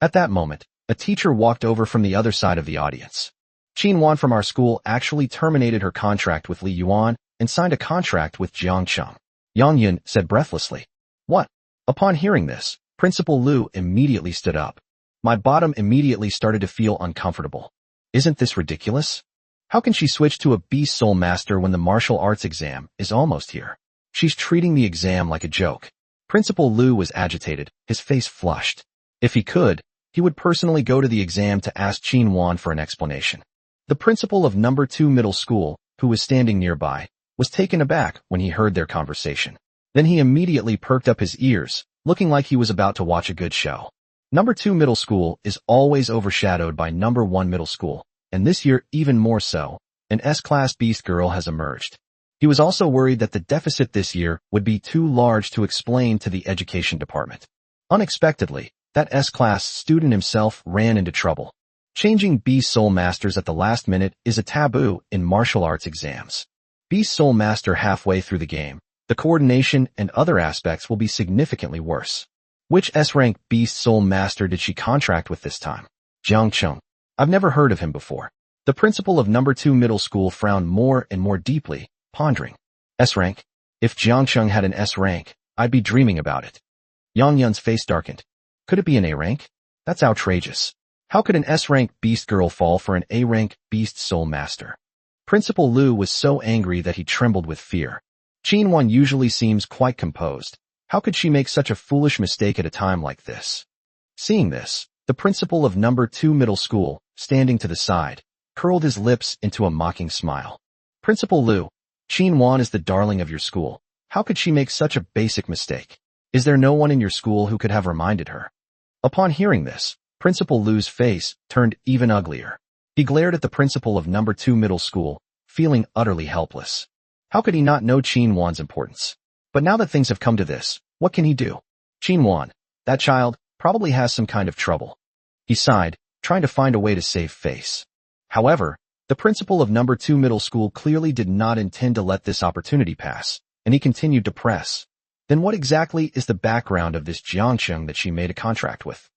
At that moment, a teacher walked over from the other side of the audience. Qin Wan from our school actually terminated her contract with Li Yuan and signed a contract with Jiang Cheng. Yang Yun said breathlessly. What? Upon hearing this, Principal Lu immediately stood up. My bottom immediately started to feel uncomfortable. Isn't this ridiculous? How can she switch to a Beast Soul Master when the martial arts exam is almost here? She's treating the exam like a joke. Principal Lu was agitated, his face flushed. If he could, he would personally go to the exam to ask Qin Wan for an explanation. The principal of number 2 middle school, who was standing nearby, was taken aback when he heard their conversation. Then he immediately perked up his ears, looking like he was about to watch a good show. Number 2 middle school is always overshadowed by number 1 middle school, and this year even more so. An S-class beast girl has emerged. He was also worried that the deficit this year would be too large to explain to the education department. Unexpectedly, that S-class student himself ran into trouble. Changing Beast Soul Masters at the last minute is a taboo in martial arts exams. Beast Soul Master halfway through the game, the coordination and other aspects will be significantly worse. Which S-rank Beast Soul Master did she contract with this time? Jiang Cheng. I've never heard of him before. The principal of number 2 middle school frowned more and more deeply, pondering. S-rank? If Jiang Cheng had an S-rank, I'd be dreaming about it. Yang Yun's face darkened. Could it be an A-rank? That's outrageous. How could an S-rank beast girl fall for an A-rank Beast Soul Master? Principal Lu was so angry that he trembled with fear. Qin Wan usually seems quite composed. How could she make such a foolish mistake at a time like this? Seeing this, the principal of number 2 middle school, standing to the side, curled his lips into a mocking smile. Principal Lu, Qin Wan is the darling of your school. How could she make such a basic mistake? Is there no one in your school who could have reminded her? Upon hearing this, Principal Lu's face turned even uglier. He glared at the principal of number 2 middle school, feeling utterly helpless. How could he not know Qin Wan's importance? But now that things have come to this, what can he do? Qin Wan, that child, probably has some kind of trouble. He sighed, trying to find a way to save face. However, the principal of number 2 middle school clearly did not intend to let this opportunity pass, and he continued to press. Then what exactly is the background of this Jiang Cheng that she made a contract with?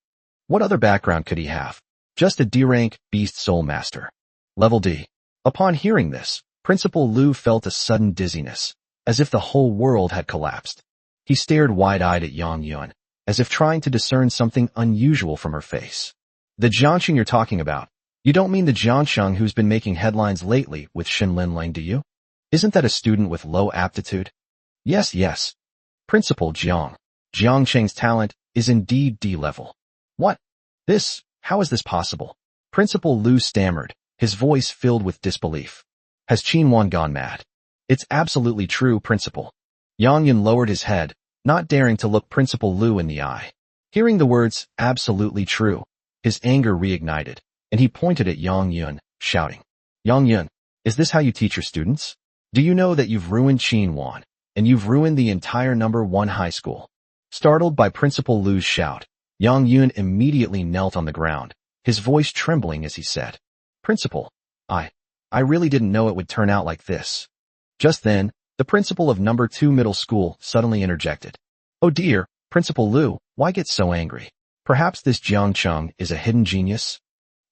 What other background could he have? Just a D-rank Beast Soul Master. Level D. Upon hearing this, Principal Lu felt a sudden dizziness, as if the whole world had collapsed. He stared wide-eyed at Yang Yun, as if trying to discern something unusual from her face. The Jiang Cheng you're talking about. You don't mean the Jiang Cheng who's been making headlines lately with Shin Lin Lang, do you? Isn't that a student with low aptitude? Yes. Principal Jiang. Jiang Cheng's talent is indeed D-level. What? How is this possible? Principal Lu stammered, his voice filled with disbelief. Has Qin Wan gone mad? It's absolutely true, Principal. Yang Yun lowered his head, not daring to look Principal Lu in the eye. Hearing the words, absolutely true, his anger reignited, and he pointed at Yang Yun, shouting. Yang Yun, is this how you teach your students? Do you know that you've ruined Qin Wan, and you've ruined the entire number 1 high school? Startled by Principal Lu's shout, Yang Yun immediately knelt on the ground, his voice trembling as he said, Principal, I really didn't know it would turn out like this. Just then, the principal of number 2 middle school suddenly interjected. Oh dear, Principal Lu, why get so angry? Perhaps this Jiang Cheng is a hidden genius?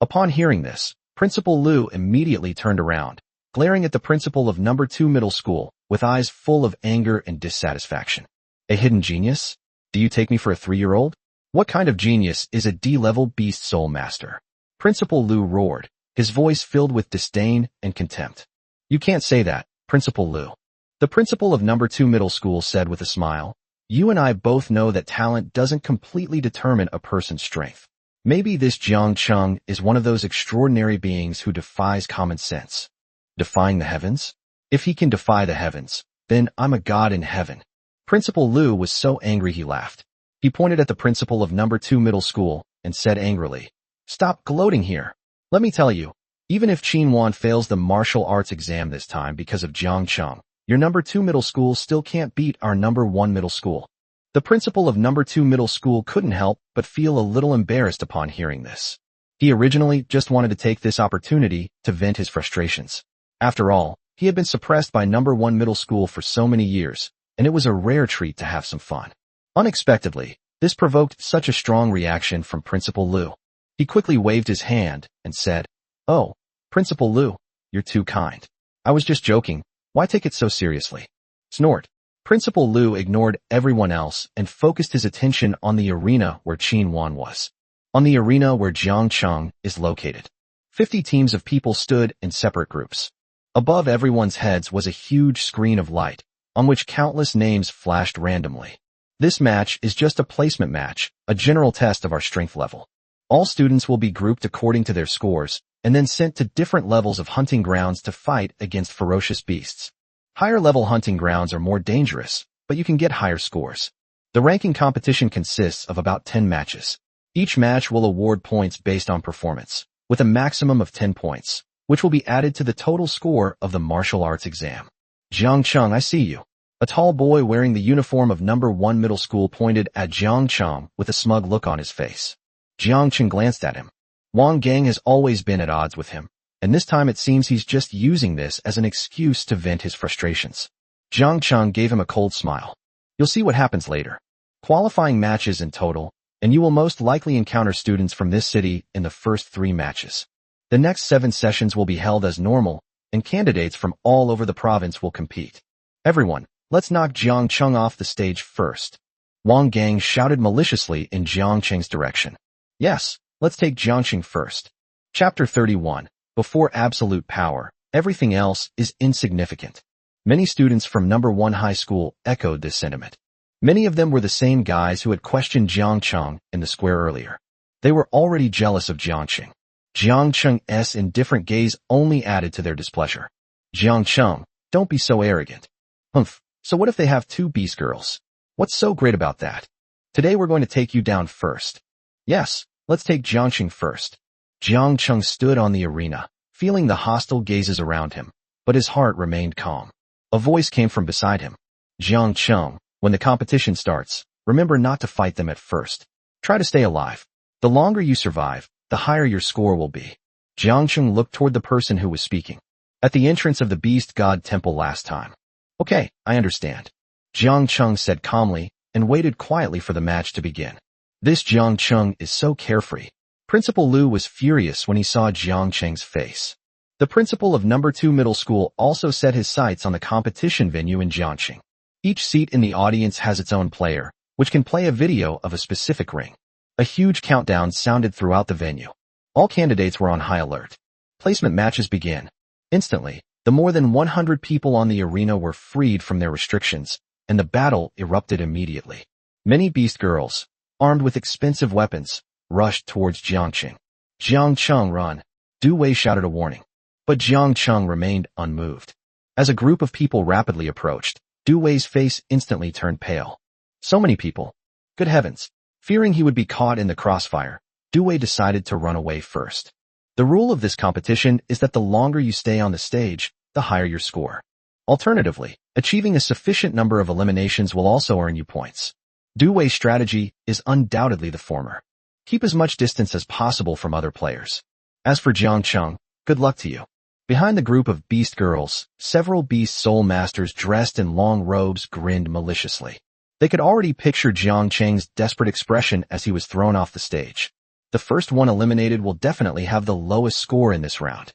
Upon hearing this, Principal Lu immediately turned around, glaring at the principal of number 2 middle school, with eyes full of anger and dissatisfaction. A hidden genius? Do you take me for a 3-year-old? What kind of genius is a D-level Beast Soul Master? Principal Lu roared, his voice filled with disdain and contempt. You can't say that, Principal Lu. The principal of number 2 middle school said with a smile, you and I both know that talent doesn't completely determine a person's strength. Maybe this Jiang Cheng is one of those extraordinary beings who defies common sense. Defying the heavens? If he can defy the heavens, then I'm a god in heaven. Principal Lu was so angry he laughed. He pointed at the principal of number 2 middle school and said angrily, Stop gloating here. Let me tell you, even if Qin Wan fails the martial arts exam this time because of Jiang Cheng, your number 2 middle school still can't beat our number 1 middle school. The principal of number 2 middle school couldn't help but feel a little embarrassed upon hearing this. He originally just wanted to take this opportunity to vent his frustrations. After all, he had been suppressed by number 1 middle school for so many years, and it was a rare treat to have some fun. Unexpectedly, this provoked such a strong reaction from Principal Lu. He quickly waved his hand and said, Oh, Principal Lu, you're too kind. I was just joking. Why take it so seriously? Snort. Principal Liu ignored everyone else and focused his attention on the arena where Qin Wan was. On the arena where Jiang Cheng is located. 50 teams of people stood in separate groups. Above everyone's heads was a huge screen of light, on which countless names flashed randomly. This match is just a placement match, a general test of our strength level. All students will be grouped according to their scores, and then sent to different levels of hunting grounds to fight against ferocious beasts. Higher level hunting grounds are more dangerous, but you can get higher scores. The ranking competition consists of about 10 matches. Each match will award points based on performance, with a maximum of 10 points, which will be added to the total score of the martial arts exam. Jiang Cheng, I see you. A tall boy wearing the uniform of number 1 middle school pointed at Jiang Cheng with a smug look on his face. Jiang Cheng glanced at him. Wang Gang has always been at odds with him, and this time it seems he's just using this as an excuse to vent his frustrations. Jiang Cheng gave him a cold smile. You'll see what happens later. Qualifying matches in total, and you will most likely encounter students from this city in the first 3 matches. The next 7 sessions will be held as normal, and candidates from all over the province will compete. Everyone, let's knock Jiang Cheng off the stage first. Wang Gang shouted maliciously in Jiang Cheng's direction. Yes, let's take Jiang Cheng first. Chapter 31. Before absolute power, everything else is insignificant. Many students from number 1 high school echoed this sentiment. Many of them were the same guys who had questioned Jiang Cheng in the square earlier. They were already jealous of Jiang Cheng. Jiang Cheng's indifferent gaze only added to their displeasure. Jiang Cheng, don't be so arrogant. Humph, so what if they have 2 beast girls? What's so great about that? Today we're going to take you down first. Yes, let's take Jiang Cheng first. Jiang Cheng stood on the arena, feeling the hostile gazes around him, but his heart remained calm. A voice came from beside him. Jiang Cheng, when the competition starts, remember not to fight them at first. Try to stay alive. The longer you survive, the higher your score will be. Jiang Cheng looked toward the person who was speaking. At the entrance of the Beast God Temple last time. Okay, I understand. Jiang Cheng said calmly, and waited quietly for the match to begin. This Jiang Cheng is so carefree. Principal Liu was furious when he saw Jiang Cheng's face. The principal of number 2 middle school also set his sights on the competition venue in Jiangxing. Each seat in the audience has its own player, which can play a video of a specific ring. A huge countdown sounded throughout the venue. All candidates were on high alert. Placement matches began. Instantly, the more than 100 people on the arena were freed from their restrictions, and the battle erupted immediately. Many beast girls, armed with expensive weapons, rushed towards Jiang Cheng. Jiang Cheng, run! Du Wei shouted a warning. But Jiang Cheng remained unmoved. As a group of people rapidly approached, Du Wei's face instantly turned pale. So many people. Good heavens. Fearing he would be caught in the crossfire, Du Wei decided to run away first. The rule of this competition is that the longer you stay on the stage, the higher your score. Alternatively, achieving a sufficient number of eliminations will also earn you points. Du Wei's strategy is undoubtedly the former. Keep as much distance as possible from other players. As for Jiang Cheng, good luck to you. Behind the group of beast girls, several beast soul masters dressed in long robes grinned maliciously. They could already picture Jiang Cheng's desperate expression as he was thrown off the stage. The first one eliminated will definitely have the lowest score in this round.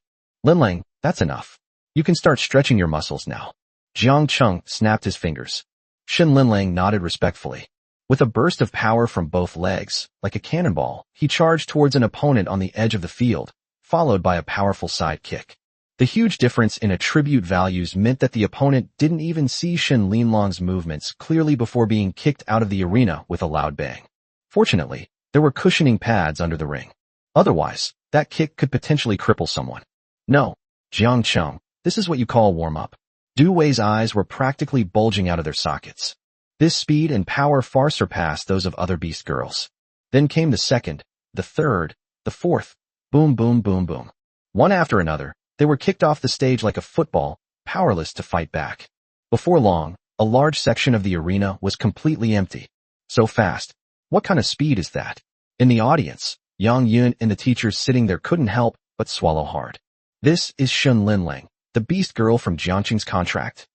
Linlang, that's enough. You can start stretching your muscles now. Jiang Cheng snapped his fingers. Shen Linlang nodded respectfully. With a burst of power from both legs, like a cannonball, he charged towards an opponent on the edge of the field, followed by a powerful side kick. The huge difference in attribute values meant that the opponent didn't even see Shen Linlong's movements clearly before being kicked out of the arena with a loud bang. Fortunately, there were cushioning pads under the ring. Otherwise, that kick could potentially cripple someone. No, Jiang Cheng, this is what you call warm-up. Du Wei's eyes were practically bulging out of their sockets. This speed and power far surpassed those of other beast girls. Then came the second, the third, the fourth. Boom, boom, boom, boom. One after another, they were kicked off the stage like a football, powerless to fight back. Before long, a large section of the arena was completely empty. So fast. What kind of speed is that? In the audience, Yang Yun and the teachers sitting there couldn't help but swallow hard. This is Shen Linlang, the beast girl from Jiangxing's contract.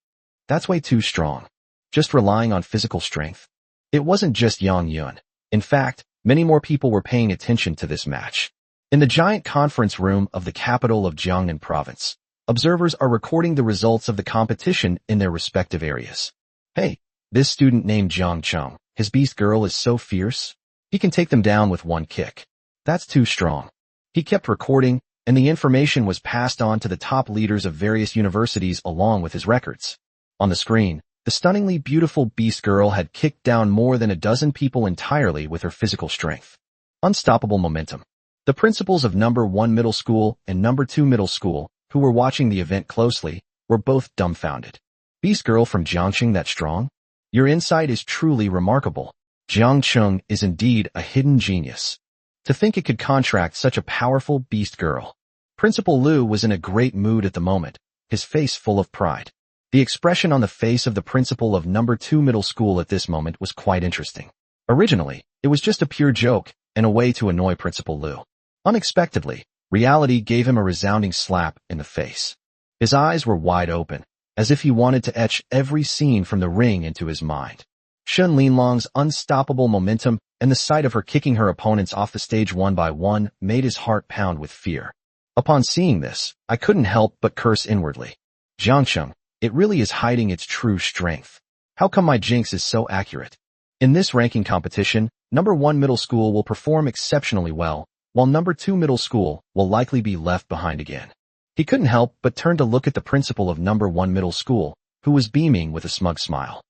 That's way too strong. Just relying on physical strength. It wasn't just Yang Yun. In fact, many more people were paying attention to this match. In the giant conference room of the capital of Jiangnan province, observers are recording the results of the competition in their respective areas. Hey, This student named Jiang Chung, his beast girl is so fierce. He can take them down with one kick. That's too strong. He kept recording, and the information was passed on to the top leaders of various universities along with his records. On the screen, the stunningly beautiful beast girl had kicked down more than a dozen people entirely with her physical strength. Unstoppable momentum. The principals of number 1 middle school and number 2 middle school, who were watching the event closely, were both dumbfounded. Beast girl from Jiangcheng that strong? Your insight is truly remarkable. Jiangcheng is indeed a hidden genius. To think it could contract such a powerful beast girl. Principal Liu was in a great mood at the moment, his face full of pride. The expression on the face of the principal of number 2 middle school at this moment was quite interesting. Originally, it was just a pure joke and a way to annoy Principal Liu. Unexpectedly, reality gave him a resounding slap in the face. His eyes were wide open, as if he wanted to etch every scene from the ring into his mind. Shun Linlong's unstoppable momentum and the sight of her kicking her opponents off the stage one by one made his heart pound with fear. Upon seeing this, I couldn't help but curse inwardly. Jiangcheng, it really is hiding its true strength. How come my jinx is so accurate? In this ranking competition, number 1 middle school will perform exceptionally well, while number 2 middle school will likely be left behind again. He couldn't help but turn to look at the principal of number 1 middle school, who was beaming with a smug smile.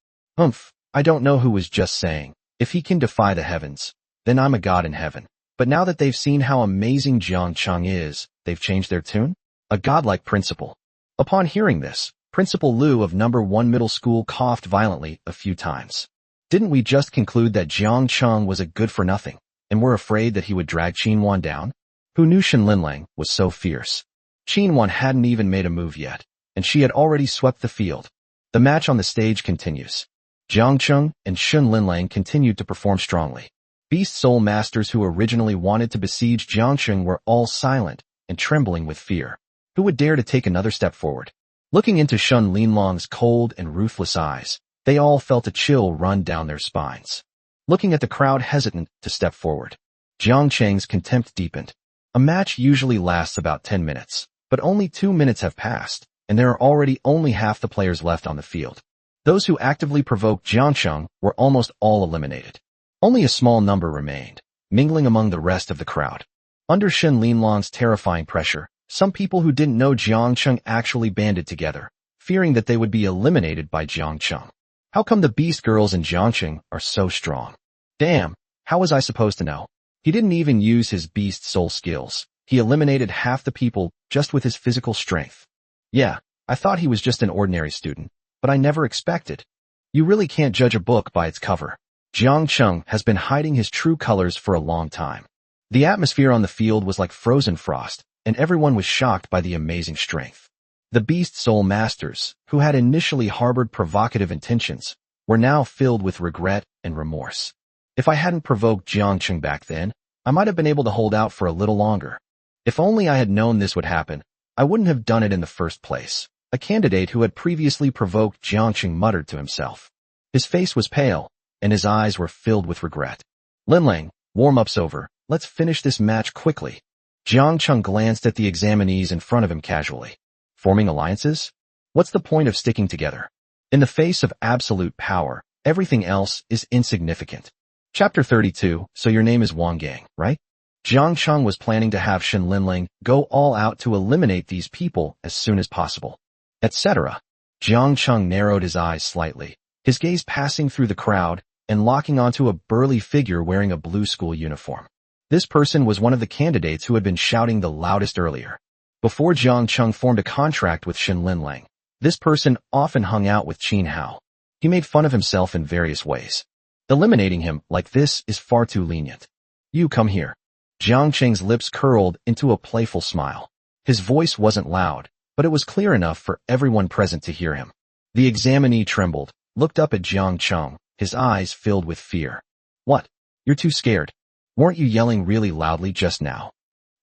I don't know who was just saying, if he can defy the heavens, then I'm a god in heaven. But now that they've seen how amazing Jiangcheng is, they've changed their tune? A godlike principal. Upon hearing this, Principal Liu of number 1 middle school coughed violently a few times. Didn't we just conclude that Jiangcheng was a good-for-nothing, and were afraid that he would drag Qinwan down? Who knew Shen Linlang was so fierce? Qinwan hadn't even made a move yet, and she had already swept the field. The match on the stage continues. Jiangcheng and Shen Linlang continued to perform strongly. Beast Soul Masters who originally wanted to besiege Jiangcheng were all silent and trembling with fear. Who would dare to take another step forward? Looking into Shun Linlong's cold and ruthless eyes, they all felt a chill run down their spines. Looking at the crowd hesitant to step forward, Jiangcheng's contempt deepened. A match usually lasts about 10 minutes, but only 2 minutes have passed, and there are already only half the players left on the field. Those who actively provoked Jiangcheng were almost all eliminated. Only a small number remained, mingling among the rest of the crowd. Under Shen Linlong's terrifying pressure, some people who didn't know Jiangcheng actually banded together, fearing that they would be eliminated by Jiangcheng. How come the beast girls in Jiangcheng are so strong? Damn, how was I supposed to know? He didn't even use his beast soul skills. He eliminated half the people just with his physical strength. Yeah, I thought he was just an ordinary student, but I never expected. You really can't judge a book by its cover. Jiangcheng has been hiding his true colors for a long time. The atmosphere on the field was like frozen frost, and everyone was shocked by the amazing strength. The Beast Soul Masters, who had initially harbored provocative intentions, were now filled with regret and remorse. If I hadn't provoked Jiangcheng back then, I might have been able to hold out for a little longer. If only I had known this would happen, I wouldn't have done it in the first place. A candidate who had previously provoked Jiangcheng muttered to himself. His face was pale, and his eyes were filled with regret. Linlang, warm-up's over. Let's finish this match quickly. Jiangcheng glanced at the examinees in front of him casually. Forming alliances? What's the point of sticking together? In the face of absolute power, everything else is insignificant. Chapter 32, so your name is Wang Gang, right? Jiangcheng was planning to have Shen Linlang go all out to eliminate these people as soon as possible. Etc. Jiangcheng narrowed his eyes slightly, his gaze passing through the crowd and locking onto a burly figure wearing a blue school uniform. This person was one of the candidates who had been shouting the loudest earlier. Before Jiangcheng formed a contract with Shen Linlang, this person often hung out with Qin Hao. He made fun of himself in various ways. Eliminating him like this is far too lenient. You come here. Jiangcheng's lips curled into a playful smile. His voice wasn't loud, but it was clear enough for everyone present to hear him. The examinee trembled, looked up at Jiangcheng, his eyes filled with fear. What? You're too scared. Weren't you yelling really loudly just now?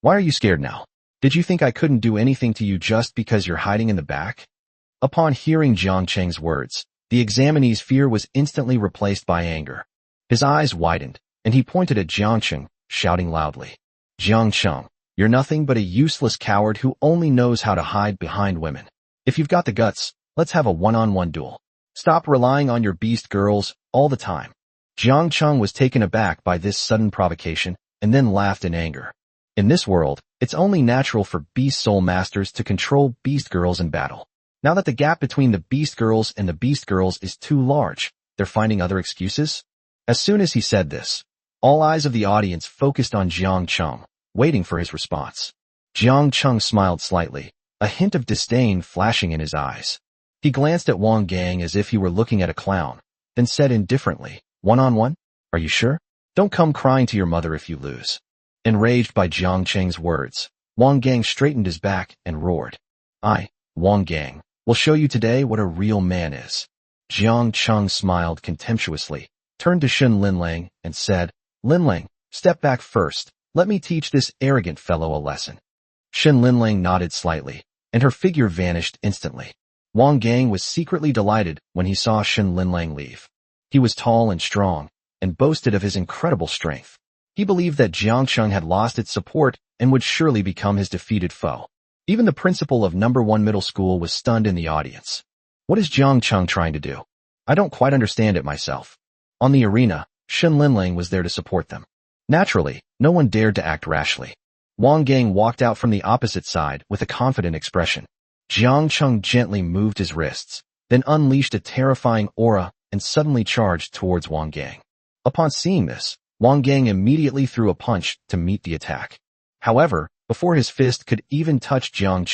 Why are you scared now? Did you think I couldn't do anything to you just because you're hiding in the back? Upon hearing Jiangcheng's words, the examinee's fear was instantly replaced by anger. His eyes widened, and he pointed at Jiangcheng, shouting loudly. Jiangcheng, you're nothing but a useless coward who only knows how to hide behind women. If you've got the guts, let's have a one-on-one duel. Stop relying on your beast girls all the time. Jiang Cheng was taken aback by this sudden provocation and then laughed in anger. In this world, it's only natural for beast soul masters to control beast girls in battle. Now that the gap between the beast girls and the beast girls is too large, they're finding other excuses? As soon as he said this, all eyes of the audience focused on Jiang Cheng, waiting for his response. Jiang Cheng smiled slightly, a hint of disdain flashing in his eyes. He glanced at Wang Gang as if he were looking at a clown, then said indifferently, "One-on-one? Are you sure? Don't come crying to your mother if you lose." Enraged by Jiang Cheng's words, Wang Gang straightened his back and roared. "I, Wang Gang, will show you today what a real man is." Jiang Cheng smiled contemptuously, turned to Shen Linlang, and said, "Linlang, step back first. Let me teach this arrogant fellow a lesson." Shen Linlang nodded slightly, and her figure vanished instantly. Wang Gang was secretly delighted when he saw Shen Linlang leave. He was tall and strong, and boasted of his incredible strength. He believed that Jiang Cheng had lost its support and would surely become his defeated foe. Even the principal of No. 1 middle school was stunned in the audience. What is Jiang Cheng trying to do? I don't quite understand it myself. On the arena, Shen Linlang was there to support them. Naturally, no one dared to act rashly. Wang Gang walked out from the opposite side with a confident expression. Jiang Cheng gently moved his wrists, then unleashed a terrifying aura and suddenly charged towards Wang Gang. Upon seeing this, Wang Gang immediately threw a punch to meet the attack. However, before his fist could even touch Jiang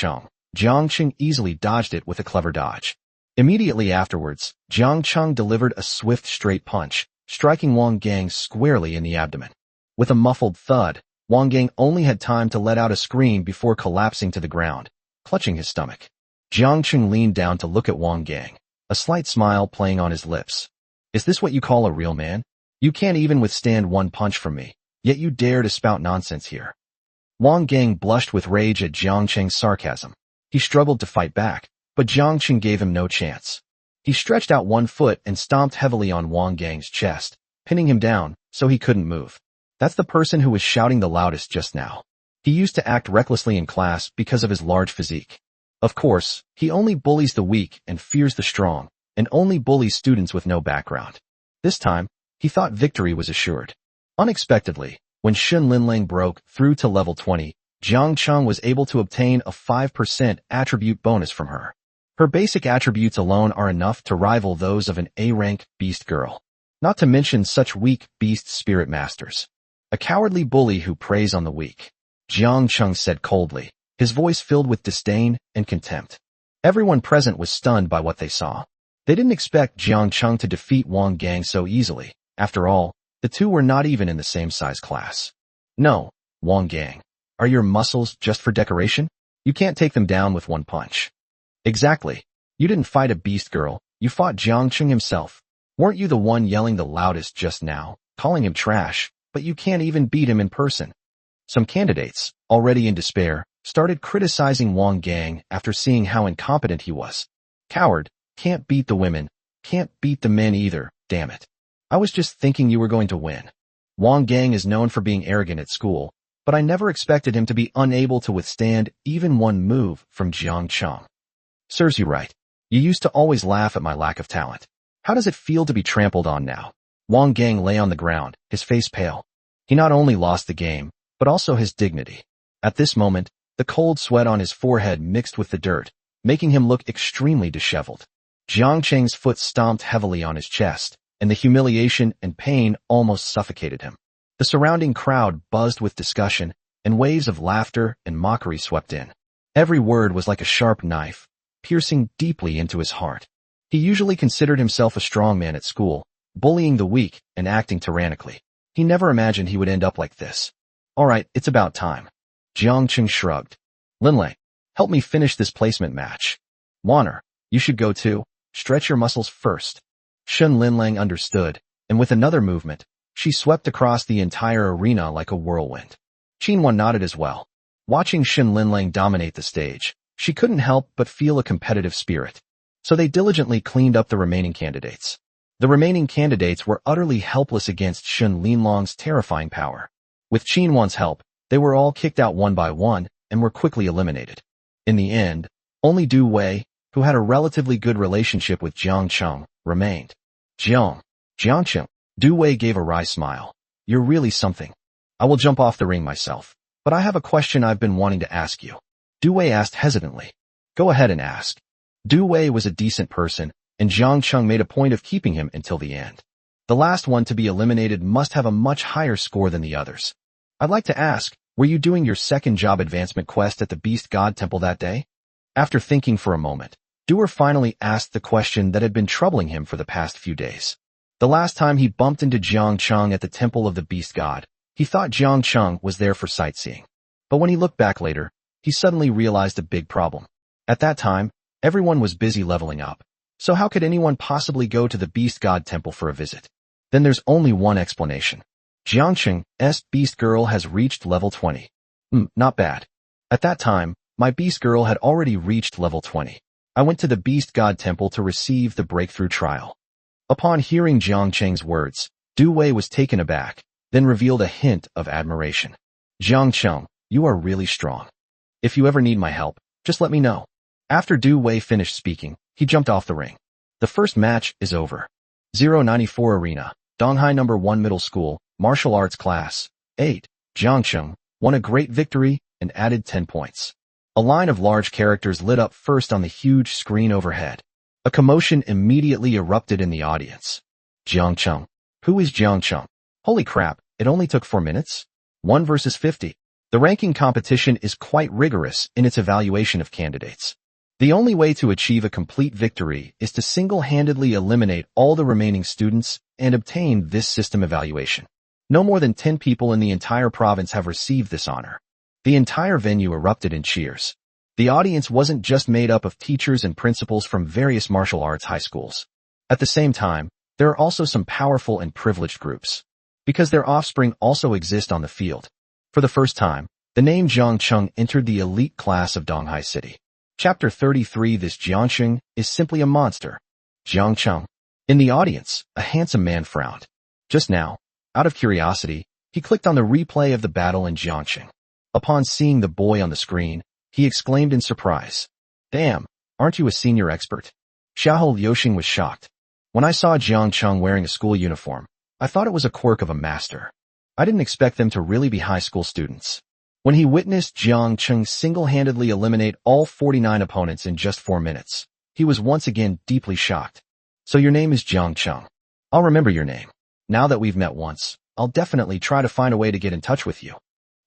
Cheng easily dodged it with a clever dodge. Immediately afterwards, Jiang Cheng delivered a swift straight punch, striking Wang Gang squarely in the abdomen. With a muffled thud, Wang Gang only had time to let out a scream before collapsing to the ground, clutching his stomach. Jiang Cheng leaned down to look at Wang Gang, a slight smile playing on his lips. "Is this what you call a real man? You can't even withstand one punch from me, yet you dare to spout nonsense here." Wang Gang blushed with rage at Jiang Cheng's sarcasm. He struggled to fight back, but Jiang Cheng gave him no chance. He stretched out one foot and stomped heavily on Wang Gang's chest, pinning him down so he couldn't move. That's the person who was shouting the loudest just now. He used to act recklessly in class because of his large physique. Of course, he only bullies the weak and fears the strong, and only bullies students with no background. This time, he thought victory was assured. Unexpectedly, when Shen Linlang broke through to level 20, Jiang Cheng was able to obtain a 5% attribute bonus from her. Her basic attributes alone are enough to rival those of an A-rank beast girl. Not to mention such weak beast spirit masters. A cowardly bully who preys on the weak. Jiang Cheng said coldly, his voice filled with disdain and contempt. Everyone present was stunned by what they saw. They didn't expect Jiang Cheng to defeat Wang Gang so easily. After all, the two were not even in the same size class. "No, Wang Gang. Are your muscles just for decoration? You can't take them down with one punch." "Exactly. You didn't fight a beast girl, you fought Jiang Cheng himself. Weren't you the one yelling the loudest just now, calling him trash, but you can't even beat him in person?" Some candidates, already in despair, started criticizing Wang Gang after seeing how incompetent he was. "Coward, can't beat the women, can't beat the men either, damn it. I was just thinking you were going to win." Wang Gang is known for being arrogant at school, but I never expected him to be unable to withstand even one move from Jiang Cheng. "Serves you right. You used to always laugh at my lack of talent. How does it feel to be trampled on now?" Wang Gang lay on the ground, his face pale. He not only lost the game, but also his dignity. At this moment, the cold sweat on his forehead mixed with the dirt, making him look extremely disheveled. Jiang Cheng's foot stomped heavily on his chest, and the humiliation and pain almost suffocated him. The surrounding crowd buzzed with discussion, and waves of laughter and mockery swept in. Every word was like a sharp knife, piercing deeply into his heart. He usually considered himself a strong man at school, bullying the weak and acting tyrannically. He never imagined he would end up like this. "All right, it's about time." Jiang Cheng shrugged. "Linlei, help me finish this placement match." "Wanner, you should go too. Stretch your muscles first." Shen Linlang understood, and with another movement, she swept across the entire arena like a whirlwind. Qinwan nodded as well. Watching Shen Linlang dominate the stage, she couldn't help but feel a competitive spirit. So they diligently cleaned up the remaining candidates. The remaining candidates were utterly helpless against Shen Linlang's terrifying power. With Qinwan's help, they were all kicked out one by one and were quickly eliminated. In the end, only Du Wei, who had a relatively good relationship with Jiang Cheng, remained. Jiangcheng. Du Wei gave a wry smile. You're really something. I will jump off the ring myself, but I have a question I've been wanting to ask you. Du Wei asked hesitantly. Go ahead and ask. Du Wei was a decent person, and Jiangcheng made a point of keeping him until the end. The last one to be eliminated must have a much higher score than the others. I'd like to ask, were you doing your second job advancement quest at the Beast God Temple that day? After thinking for a moment, Duer finally asked the question that had been troubling him for the past few days. The last time he bumped into Jiangcheng at the Temple of the Beast God, he thought Jiangcheng was there for sightseeing. But when he looked back later, he suddenly realized a big problem. At that time, everyone was busy leveling up. So how could anyone possibly go to the Beast God Temple for a visit? Then there's only one explanation. Jiangcheng's Beast Girl has reached level 20. Not bad. At that time, my Beast Girl had already reached level 20. I went to the Beast God Temple to receive the breakthrough trial. Upon hearing Jiangcheng's words, Du Wei was taken aback, then revealed a hint of admiration. Jiangcheng, you are really strong. If you ever need my help, just let me know. After Du Wei finished speaking, he jumped off the ring. The first match is over. 094 Arena, Donghai No. 1 Middle School, Martial Arts Class, 8. Jiangcheng won a great victory and added 10 points. A line of large characters lit up first on the huge screen overhead. A commotion immediately erupted in the audience. Jiangcheng. Who is Jiangcheng? Holy crap, it only took 4 minutes? 1 versus 50. The ranking competition is quite rigorous in its evaluation of candidates. The only way to achieve a complete victory is to single-handedly eliminate all the remaining students and obtain this system evaluation. No more than 10 people in the entire province have received this honor. The entire venue erupted in cheers. The audience wasn't just made up of teachers and principals from various martial arts high schools. At the same time, there are also some powerful and privileged groups. Because their offspring also exist on the field. For the first time, the name Jiangcheng entered the elite class of Donghai City. Chapter 33 This Jiangcheng is simply a monster. Jiangcheng. In the audience, a handsome man frowned. Just now, out of curiosity, he clicked on the replay of the battle in Jiangcheng. Upon seeing the boy on the screen, he exclaimed in surprise. Damn, aren't you a senior expert? Xiahou Liuxing was shocked. When I saw Jiangcheng wearing a school uniform, I thought it was a quirk of a master. I didn't expect them to really be high school students. When he witnessed Jiangcheng single-handedly eliminate all 49 opponents in just 4 minutes, he was once again deeply shocked. So your name is Jiangcheng. I'll remember your name. Now that we've met once, I'll definitely try to find a way to get in touch with you.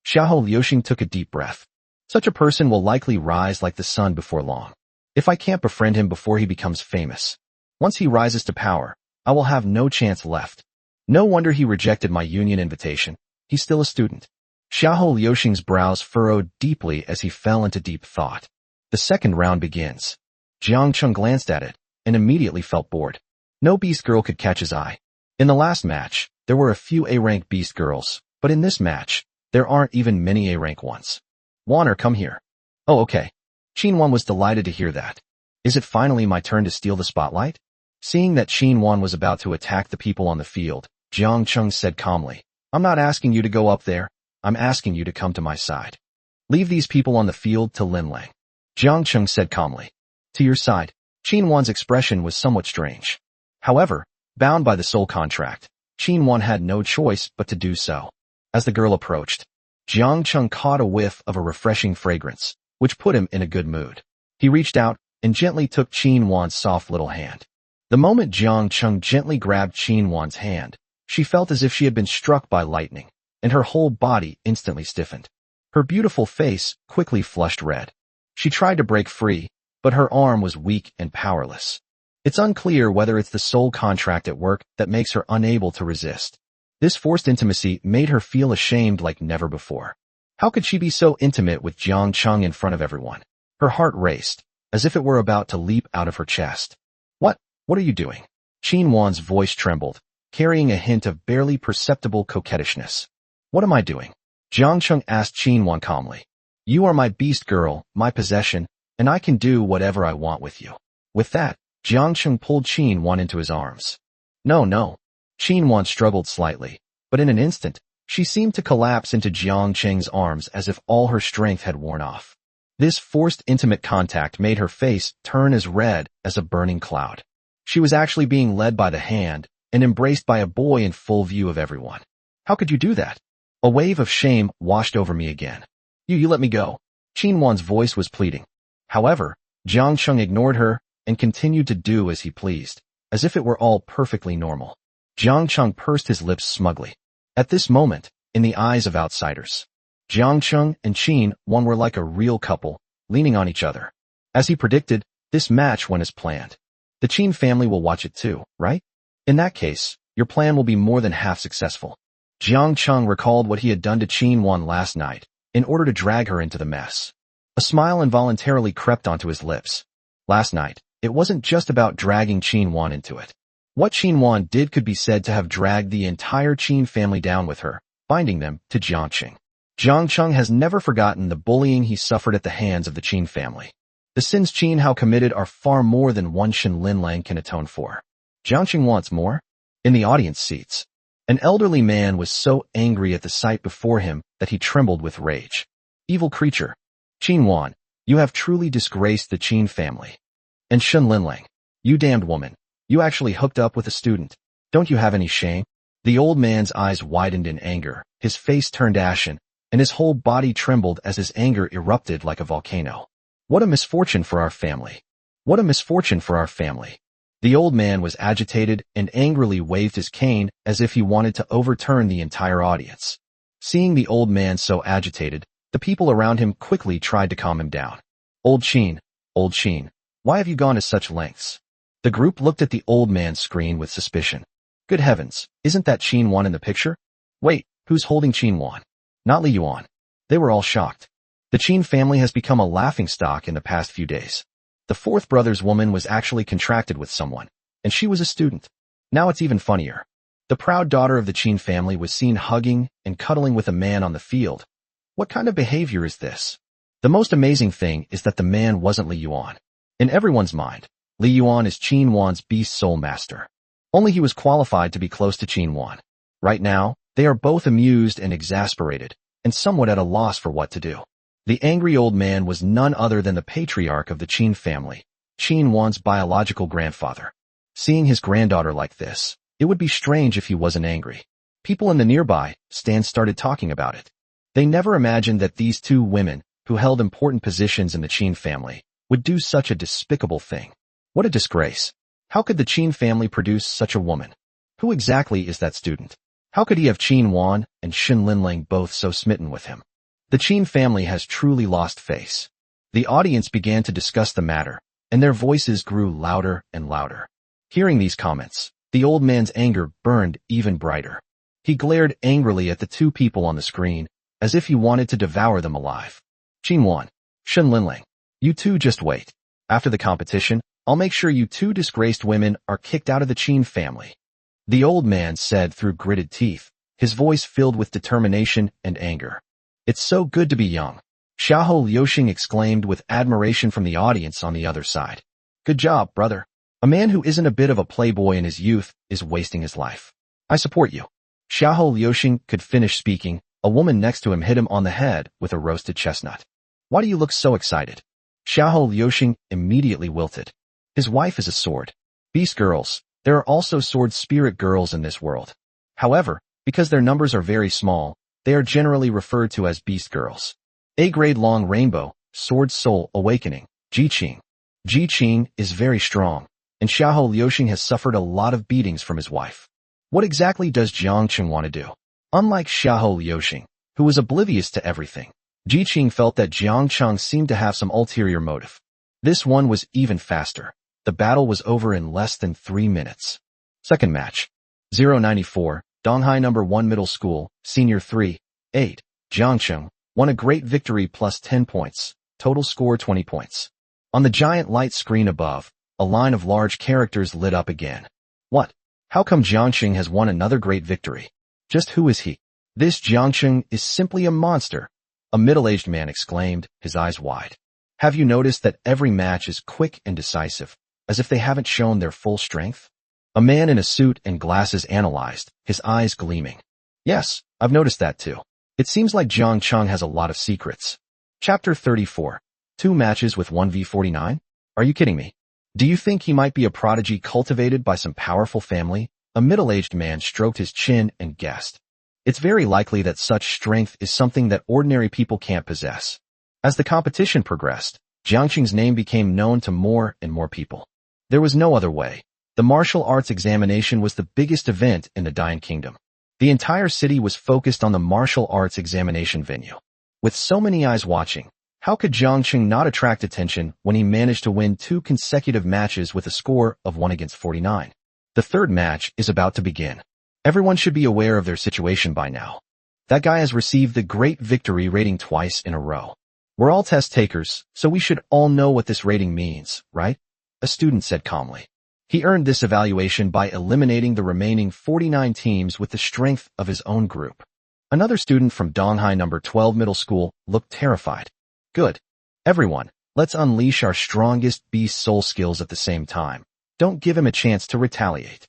Xiahou Liuxing took a deep breath. Such a person will likely rise like the sun before long. If I can't befriend him before he becomes famous, once he rises to power, I will have no chance left. No wonder he rejected my union invitation. He's still a student. Xiahou Liuxing's brows furrowed deeply as he fell into deep thought. The second round begins. Jiangcheng glanced at it and immediately felt bored. No beast girl could catch his eye. In the last match, there were a few A-rank beast girls, but in this match, there aren't even many A-rank ones. Wanner, come here. Oh, okay. Qin was delighted to hear that. Is it finally my turn to steal the spotlight? Seeing that Qin was about to attack the people on the field, Jiangcheng said calmly, I'm not asking you to go up there. I'm asking you to come to my side. Leave these people on the field to Lin Lang. Jiangcheng said calmly. To your side. Qin expression was somewhat strange. However, bound by the soul contract, Qin had no choice but to do so. As the girl approached, Jiangcheng caught a whiff of a refreshing fragrance, which put him in a good mood. He reached out and gently took Qin soft little hand. The moment Jiangcheng gently grabbed Qin hand, she felt as if she had been struck by lightning, and her whole body instantly stiffened. Her beautiful face quickly flushed red. She tried to break free, but her arm was weak and powerless. It's unclear whether it's the soul contract at work that makes her unable to resist. This forced intimacy made her feel ashamed like never before. How could she be so intimate with Jiangcheng in front of everyone? Her heart raced, as if it were about to leap out of her chest. What are you doing? Qin voice trembled, carrying a hint of barely perceptible coquettishness. What am I doing? Jiangcheng asked Qin calmly. You are my beast girl, my possession, and I can do whatever I want with you. With that, Jiangcheng pulled Qin into his arms. No. Qin struggled slightly, but in an instant, she seemed to collapse into Jiangcheng's arms as if all her strength had worn off. This forced intimate contact made her face turn as red as a burning cloud. She was actually being led by the hand and embraced by a boy in full view of everyone. How could you do that? A wave of shame washed over me again. You let me go. Chinwon's voice was pleading. However, Jiang Chung ignored her and continued to do as he pleased, as if it were all perfectly normal. Jiang Chung pursed his lips smugly. At this moment, in the eyes of outsiders, Jiang Chung and Qin Wan were like a real couple, leaning on each other. As he predicted, this match went as planned. The Qin family will watch it too, right? In that case, your plan will be more than half successful. Jiang Chung recalled what he had done to Qin Wan last night, in order to drag her into the mess. A smile involuntarily crept onto his lips. Last night, it wasn't just about dragging Qin Wan into it. What Qin Wan did could be said to have dragged the entire Qin family down with her, binding them to Jiangqing. Jiang Chung has never forgotten the bullying he suffered at the hands of the Qin family. The sins Qin Hao committed are far more than one Shen Linlang can atone for. Jiangqing wants more? In the audience seats, an elderly man was so angry at the sight before him that he trembled with rage. Evil creature. Qin Wan, you have truly disgraced the Qin family. And Shen Linlang, you damned woman, you actually hooked up with a student. Don't you have any shame? The old man's eyes widened in anger, his face turned ashen, and his whole body trembled as his anger erupted like a volcano. What a misfortune for our family. What a misfortune for our family. The old man was agitated and angrily waved his cane as if he wanted to overturn the entire audience. Seeing the old man so agitated, the people around him quickly tried to calm him down. Old Qin, why have you gone to such lengths? The group looked at the old man's screen with suspicion. Good heavens, isn't that Qin Wan in the picture? Wait, who's holding Qin Wan? Not Li Yuan. They were all shocked. The Qin family has become a laughingstock in the past few days. The fourth brother's woman was actually contracted with someone, and she was a student. Now it's even funnier. The proud daughter of the Qin family was seen hugging and cuddling with a man on the field. What kind of behavior is this? The most amazing thing is that the man wasn't Li Yuan. In everyone's mind, Li Yuan is Qin Wan's beast soul master. Only he was qualified to be close to Qin Wan. Right now, they are both amused and exasperated, and somewhat at a loss for what to do. The angry old man was none other than the patriarch of the Qin family, Qin Wan's biological grandfather. Seeing his granddaughter like this, it would be strange if he wasn't angry. People in the nearby stands started talking about it. They never imagined that these two women, who held important positions in the Qin family, would do such a despicable thing. What a disgrace. How could the Qin family produce such a woman? Who exactly is that student? How could he have Qin Wan and Shen Linlang both so smitten with him? The Qin family has truly lost face. The audience began to discuss the matter, and their voices grew louder and louder. Hearing these comments, the old man's anger burned even brighter. He glared angrily at the two people on the screen, as if he wanted to devour them alive. Qin Wan, Shen Linlang, you two just wait. After the competition, I'll make sure you two disgraced women are kicked out of the Qin family. The old man said through gritted teeth, his voice filled with determination and anger. It's so good to be young. Xiahou Liuxing exclaimed with admiration from the audience on the other side. Good job, brother. A man who isn't a bit of a playboy in his youth is wasting his life. I support you. Xiahou Liuxing could finish speaking. A woman next to him hit him on the head with a roasted chestnut. Why do you look so excited? Xiahou Liuxing immediately wilted. His wife is a sword. Beast girls. There are also sword spirit girls in this world. However, because their numbers are very small, they are generally referred to as beast girls. A-grade long rainbow, sword soul awakening, Ji-Qing. Ji-Qing is very strong, and Xiahou Liuxing has suffered a lot of beatings from his wife. What exactly does Jiangqing want to do? Unlike Xiahou Liuxing, who was oblivious to everything, Ji-Qing felt that Jiangqing seemed to have some ulterior motive. This one was even faster. The battle was over in less than 3 minutes. Second match. 094, Donghai No. 1 Middle School, Senior 3, 8. Jiangqing won a great victory plus 10 points. Total score 20 points. On the giant light screen above, a line of large characters lit up again. What? How come Jiangqing has won another great victory? Just who is he? This Jiangqing is simply a monster. A middle-aged man exclaimed, his eyes wide. Have you noticed that every match is quick and decisive, as if they haven't shown their full strength? A man in a suit and glasses analyzed, his eyes gleaming. Yes, I've noticed that too. It seems like Jiangqing has a lot of secrets. Chapter 34. 2 matches with 1v49? Are you kidding me? Do you think he might be a prodigy cultivated by some powerful family? A middle-aged man stroked his chin and guessed. It's very likely that such strength is something that ordinary people can't possess. As the competition progressed, Jiangqing's name became known to more and more people. There was no other way. The martial arts examination was the biggest event in the Dian Kingdom. The entire city was focused on the martial arts examination venue. With so many eyes watching, how could Jiangqing not attract attention when he managed to win 2 consecutive matches with a score of 1-49? The third match is about to begin. Everyone should be aware of their situation by now. That guy has received the great victory rating twice in a row. We're all test takers, so we should all know what this rating means, right? A student said calmly. He earned this evaluation by eliminating the remaining 49 teams with the strength of his own group. Another student from Donghai No. 12 Middle School looked terrified. Good. Everyone, let's unleash our strongest beast soul skills at the same time. Don't give him a chance to retaliate.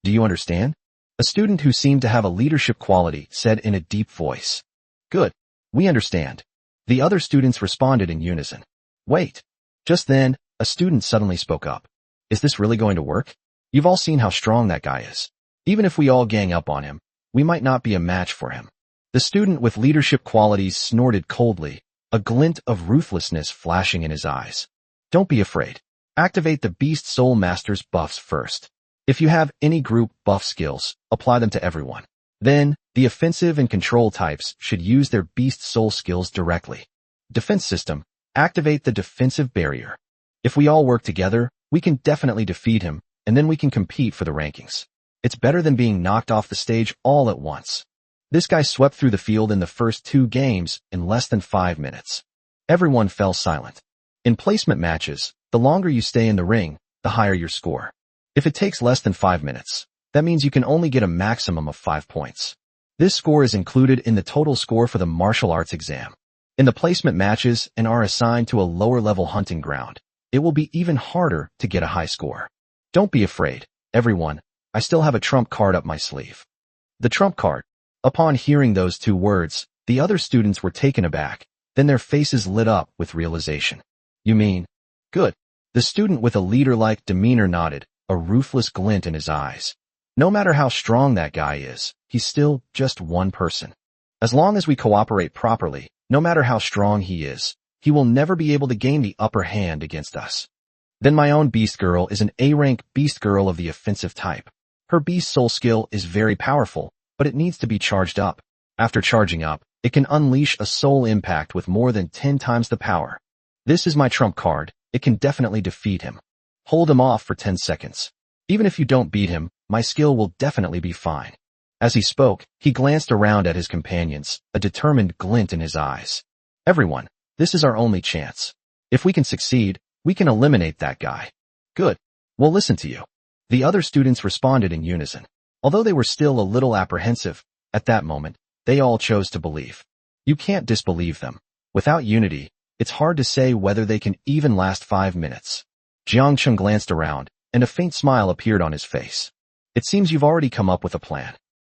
Do you understand? A student who seemed to have a leadership quality said in a deep voice. Good. We understand. The other students responded in unison. Wait. Just then, a student suddenly spoke up. Is this really going to work? You've all seen how strong that guy is. Even if we all gang up on him, we might not be a match for him. The student with leadership qualities snorted coldly, a glint of ruthlessness flashing in his eyes. Don't be afraid. Activate the Beast Soul Master's buffs first. If you have any group buff skills, apply them to everyone. Then, the offensive and control types should use their Beast Soul skills directly. Defense system, activate the defensive barrier. If we all work together, we can definitely defeat him, and then we can compete for the rankings. It's better than being knocked off the stage all at once. This guy swept through the field in the first 2 games in less than 5 minutes. Everyone fell silent. In placement matches, the longer you stay in the ring, the higher your score. If it takes less than 5 minutes, that means you can only get a maximum of 5 points. This score is included in the total score for the martial arts exam. In the placement matches and are assigned to a lower-level hunting ground, it will be even harder to get a high score. Don't be afraid, everyone. I still have a trump card up my sleeve. The trump card. Upon hearing those 2 words, the other students were taken aback, then their faces lit up with realization. You mean? Good. The student with a leader-like demeanor nodded, a ruthless glint in his eyes. No matter how strong that guy is, he's still just one person. As long as we cooperate properly, no matter how strong he is, he will never be able to gain the upper hand against us. Then my own beast girl is an A-rank beast girl of the offensive type. Her beast soul skill is very powerful, but it needs to be charged up. After charging up, it can unleash a soul impact with more than 10 times the power. This is my trump card. It can definitely defeat him. Hold him off for 10 seconds. Even if you don't beat him, my skill will definitely be fine. As he spoke, he glanced around at his companions, a determined glint in his eyes. Everyone, this is our only chance. If we can succeed, we can eliminate that guy. Good. We'll listen to you. The other students responded in unison. Although they were still a little apprehensive, at that moment, they all chose to believe. You can't disbelieve them. Without unity, it's hard to say whether they can even last 5 minutes. Jiangqing glanced around, and a faint smile appeared on his face. It seems you've already come up with a plan.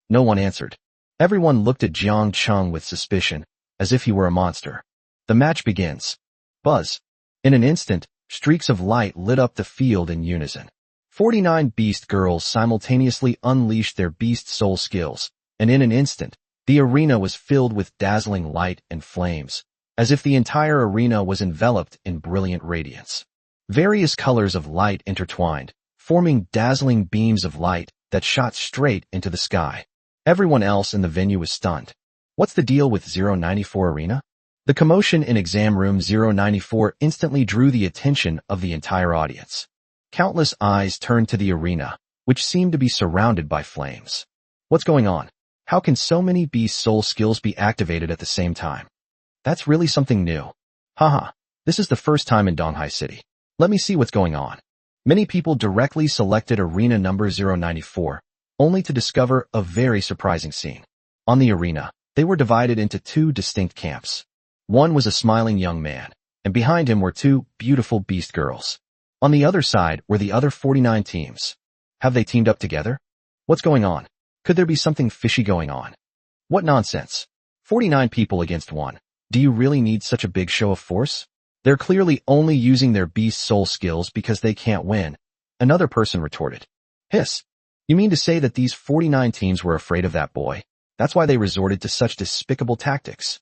No one answered. Everyone looked at Jiangqing with suspicion, as if he were a monster. The match begins. Buzz. In an instant, streaks of light lit up the field in unison. 49 beast girls simultaneously unleashed their beast soul skills, and in an instant, the arena was filled with dazzling light and flames, as if the entire arena was enveloped in brilliant radiance. Various colors of light intertwined, forming dazzling beams of light that shot straight into the sky. Everyone else in the venue was stunned. What's the deal with 094 Arena? The commotion in exam room 094 instantly drew the attention of the entire audience. Countless eyes turned to the arena, which seemed to be surrounded by flames. What's going on? How can so many beast soul skills be activated at the same time? That's really something new. Haha, this is the first time in Donghai City. Let me see what's going on. Many people directly selected arena number 094, only to discover a very surprising scene. On the arena, they were divided into 2 distinct camps. One was a smiling young man, and behind him were 2 beautiful beast girls. On the other side were the other 49 teams. Have they teamed up together? What's going on? Could there be something fishy going on? What nonsense. 49 people against 1. Do you really need such a big show of force? They're clearly only using their beast soul skills because they can't win, another person retorted. Hiss. You mean to say that these 49 teams were afraid of that boy? That's why they resorted to such despicable tactics.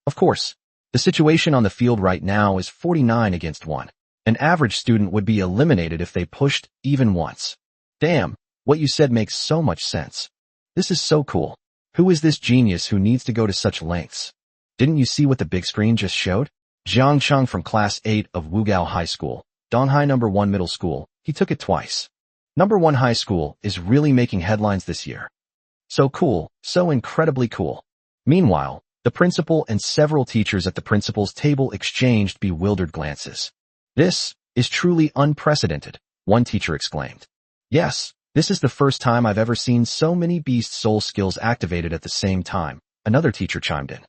Of course, the situation on the field right now is 49 against 1. An average student would be eliminated if they pushed even once. Damn, what you said makes so much sense. This is so cool. Who is this genius who needs to go to such lengths? Didn't you see what the big screen just showed? Jiang Cheng from Class 8 of Wugao High School, Donghai No. 1 Middle School. He took it twice. No. 1 High School is really making headlines this year. So cool, so incredibly cool. Meanwhile, the principal and several teachers at the principal's table exchanged bewildered glances. This is truly unprecedented, one teacher exclaimed. Yes, this is the first time I've ever seen so many beast soul skills activated at the same time, another teacher chimed in.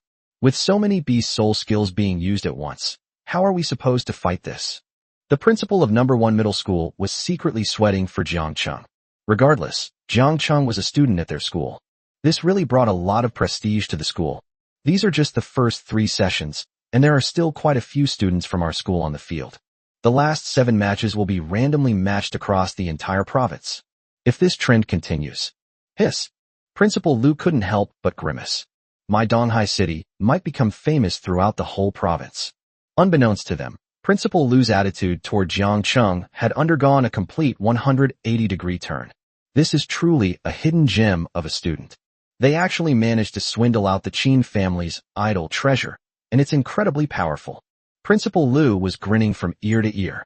With so many beast soul skills being used at once, how are we supposed to fight this? The principal of No. 1 Middle School was secretly sweating for Jiang Cheng. Regardless, Jiang Cheng was a student at their school. This really brought a lot of prestige to the school. These are just the first 3 sessions, and there are still quite a few students from our school on the field. The last 7 matches will be randomly matched across the entire province. If this trend continues. Hiss. Principal Lu couldn't help but grimace. My Donghai city might become famous throughout the whole province. Unbeknownst to them, Principal Lu's attitude toward Jiang Cheng had undergone a complete 180-degree turn. This is truly a hidden gem of a student. They actually managed to swindle out the Qin family's idol treasure, and it's incredibly powerful. Principal Lu was grinning from ear to ear.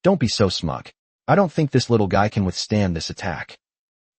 Don't be so smug. I don't think this little guy can withstand this attack.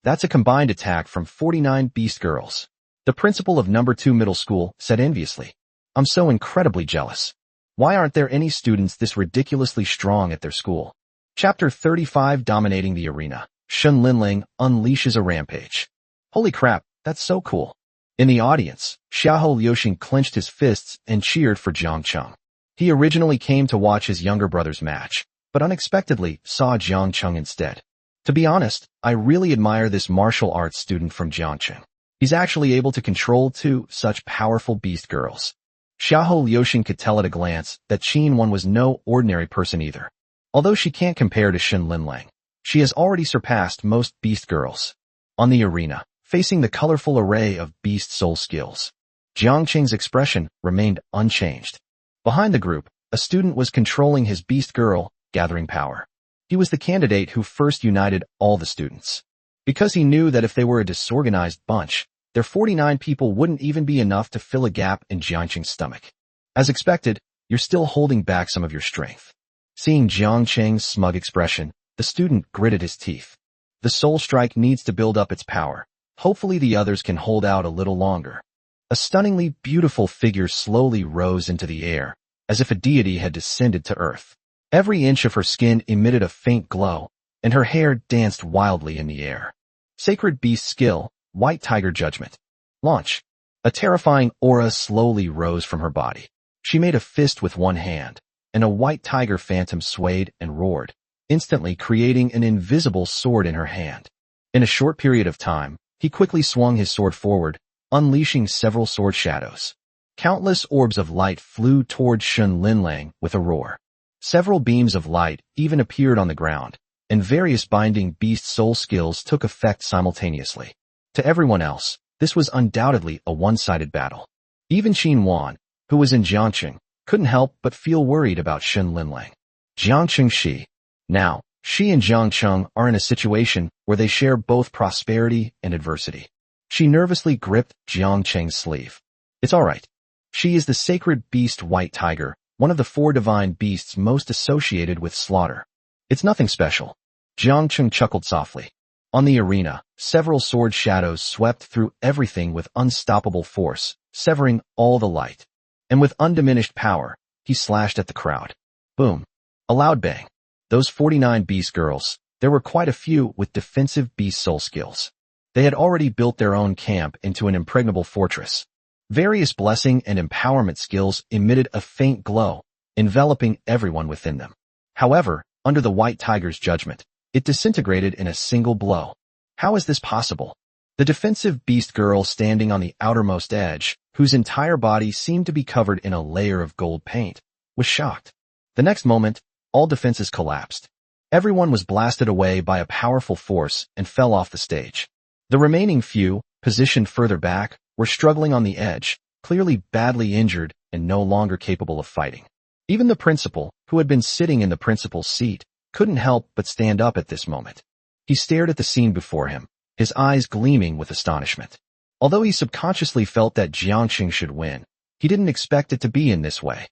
That's a combined attack from 49 beast girls. The principal of No. 2 Middle School said enviously. I'm so incredibly jealous. Why aren't there any students this ridiculously strong at their school? Chapter 35 Dominating the Arena. Shun Linling unleashes a rampage. Holy crap, that's so cool. In the audience, Xiahou Liuxing clenched his fists and cheered for Jiang Cheng. He originally came to watch his younger brother's match, but unexpectedly saw Jiang Cheng instead. To be honest, I really admire this martial arts student from Jiangcheng. He's actually able to control 2 such powerful beast girls. Xiahou Liuxing could tell at a glance that Qin Wan was no ordinary person either. Although she can't compare to Shen Linlang, she has already surpassed most beast girls. On the arena, facing the colorful array of beast soul skills, Jiang Cheng's expression remained unchanged. Behind the group, a student was controlling his beast girl, gathering power. He was the candidate who first united all the students. Because he knew that if they were a disorganized bunch, their 49 people wouldn't even be enough to fill a gap in Jiang Cheng's stomach. As expected, you're still holding back some of your strength. Seeing Jiang Cheng's smug expression, the student gritted his teeth. The soul strike needs to build up its power. Hopefully the others can hold out a little longer. A stunningly beautiful figure slowly rose into the air, as if a deity had descended to earth. Every inch of her skin emitted a faint glow, and her hair danced wildly in the air. Sacred Beast Skill, White Tiger Judgment. Launch. A terrifying aura slowly rose from her body. She made a fist with one hand, and a white tiger phantom swayed and roared, instantly creating an invisible sword in her hand. In a short period of time, he quickly swung his sword forward, unleashing several sword shadows. Countless orbs of light flew toward Shun Linlang with a roar. Several beams of light even appeared on the ground, and various binding beast soul skills took effect simultaneously. To everyone else, this was undoubtedly a one-sided battle. Even Qin Wan, who was in Jiangcheng, couldn't help but feel worried about Shun Linlang. Jiangcheng Shi. Now, Shi and Jiangcheng are in a situation where they share both prosperity and adversity. She nervously gripped Jiangcheng's sleeve. It's all right. She is the sacred beast White Tiger, one of the 4 divine beasts most associated with slaughter. It's nothing special. Jiangcheng chuckled softly. On the arena, several sword shadows swept through everything with unstoppable force, severing all the light. And with undiminished power, he slashed at the crowd. Boom. A loud bang. Those 49 beast girls, there were quite a few with defensive beast soul skills. They had already built their own camp into an impregnable fortress. Various blessing and empowerment skills emitted a faint glow, enveloping everyone within them. However, under the White Tiger's judgment, it disintegrated in a single blow. How is this possible? The defensive beast girl standing on the outermost edge, whose entire body seemed to be covered in a layer of gold paint, was shocked. The next moment, all defenses collapsed. Everyone was blasted away by a powerful force and fell off the stage. The remaining few, positioned further back, were struggling on the edge, clearly badly injured and no longer capable of fighting. Even the principal, who had been sitting in the principal's seat, couldn't help but stand up at this moment. He stared at the scene before him, his eyes gleaming with astonishment. Although he subconsciously felt that Jiangxing should win, he didn't expect it to be in this way.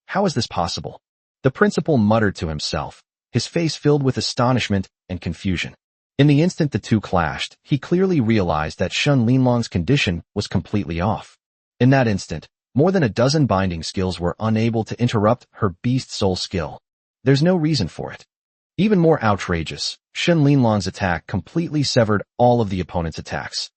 How is this possible? The principal muttered to himself, his face filled with astonishment and confusion. In the instant the two clashed, he clearly realized that Shen Linlong's condition was completely off. In that instant, more than a dozen binding skills were unable to interrupt her beast soul skill. There's no reason for it. Even more outrageous, Shen Linlong's attack completely severed all of the opponent's attacks.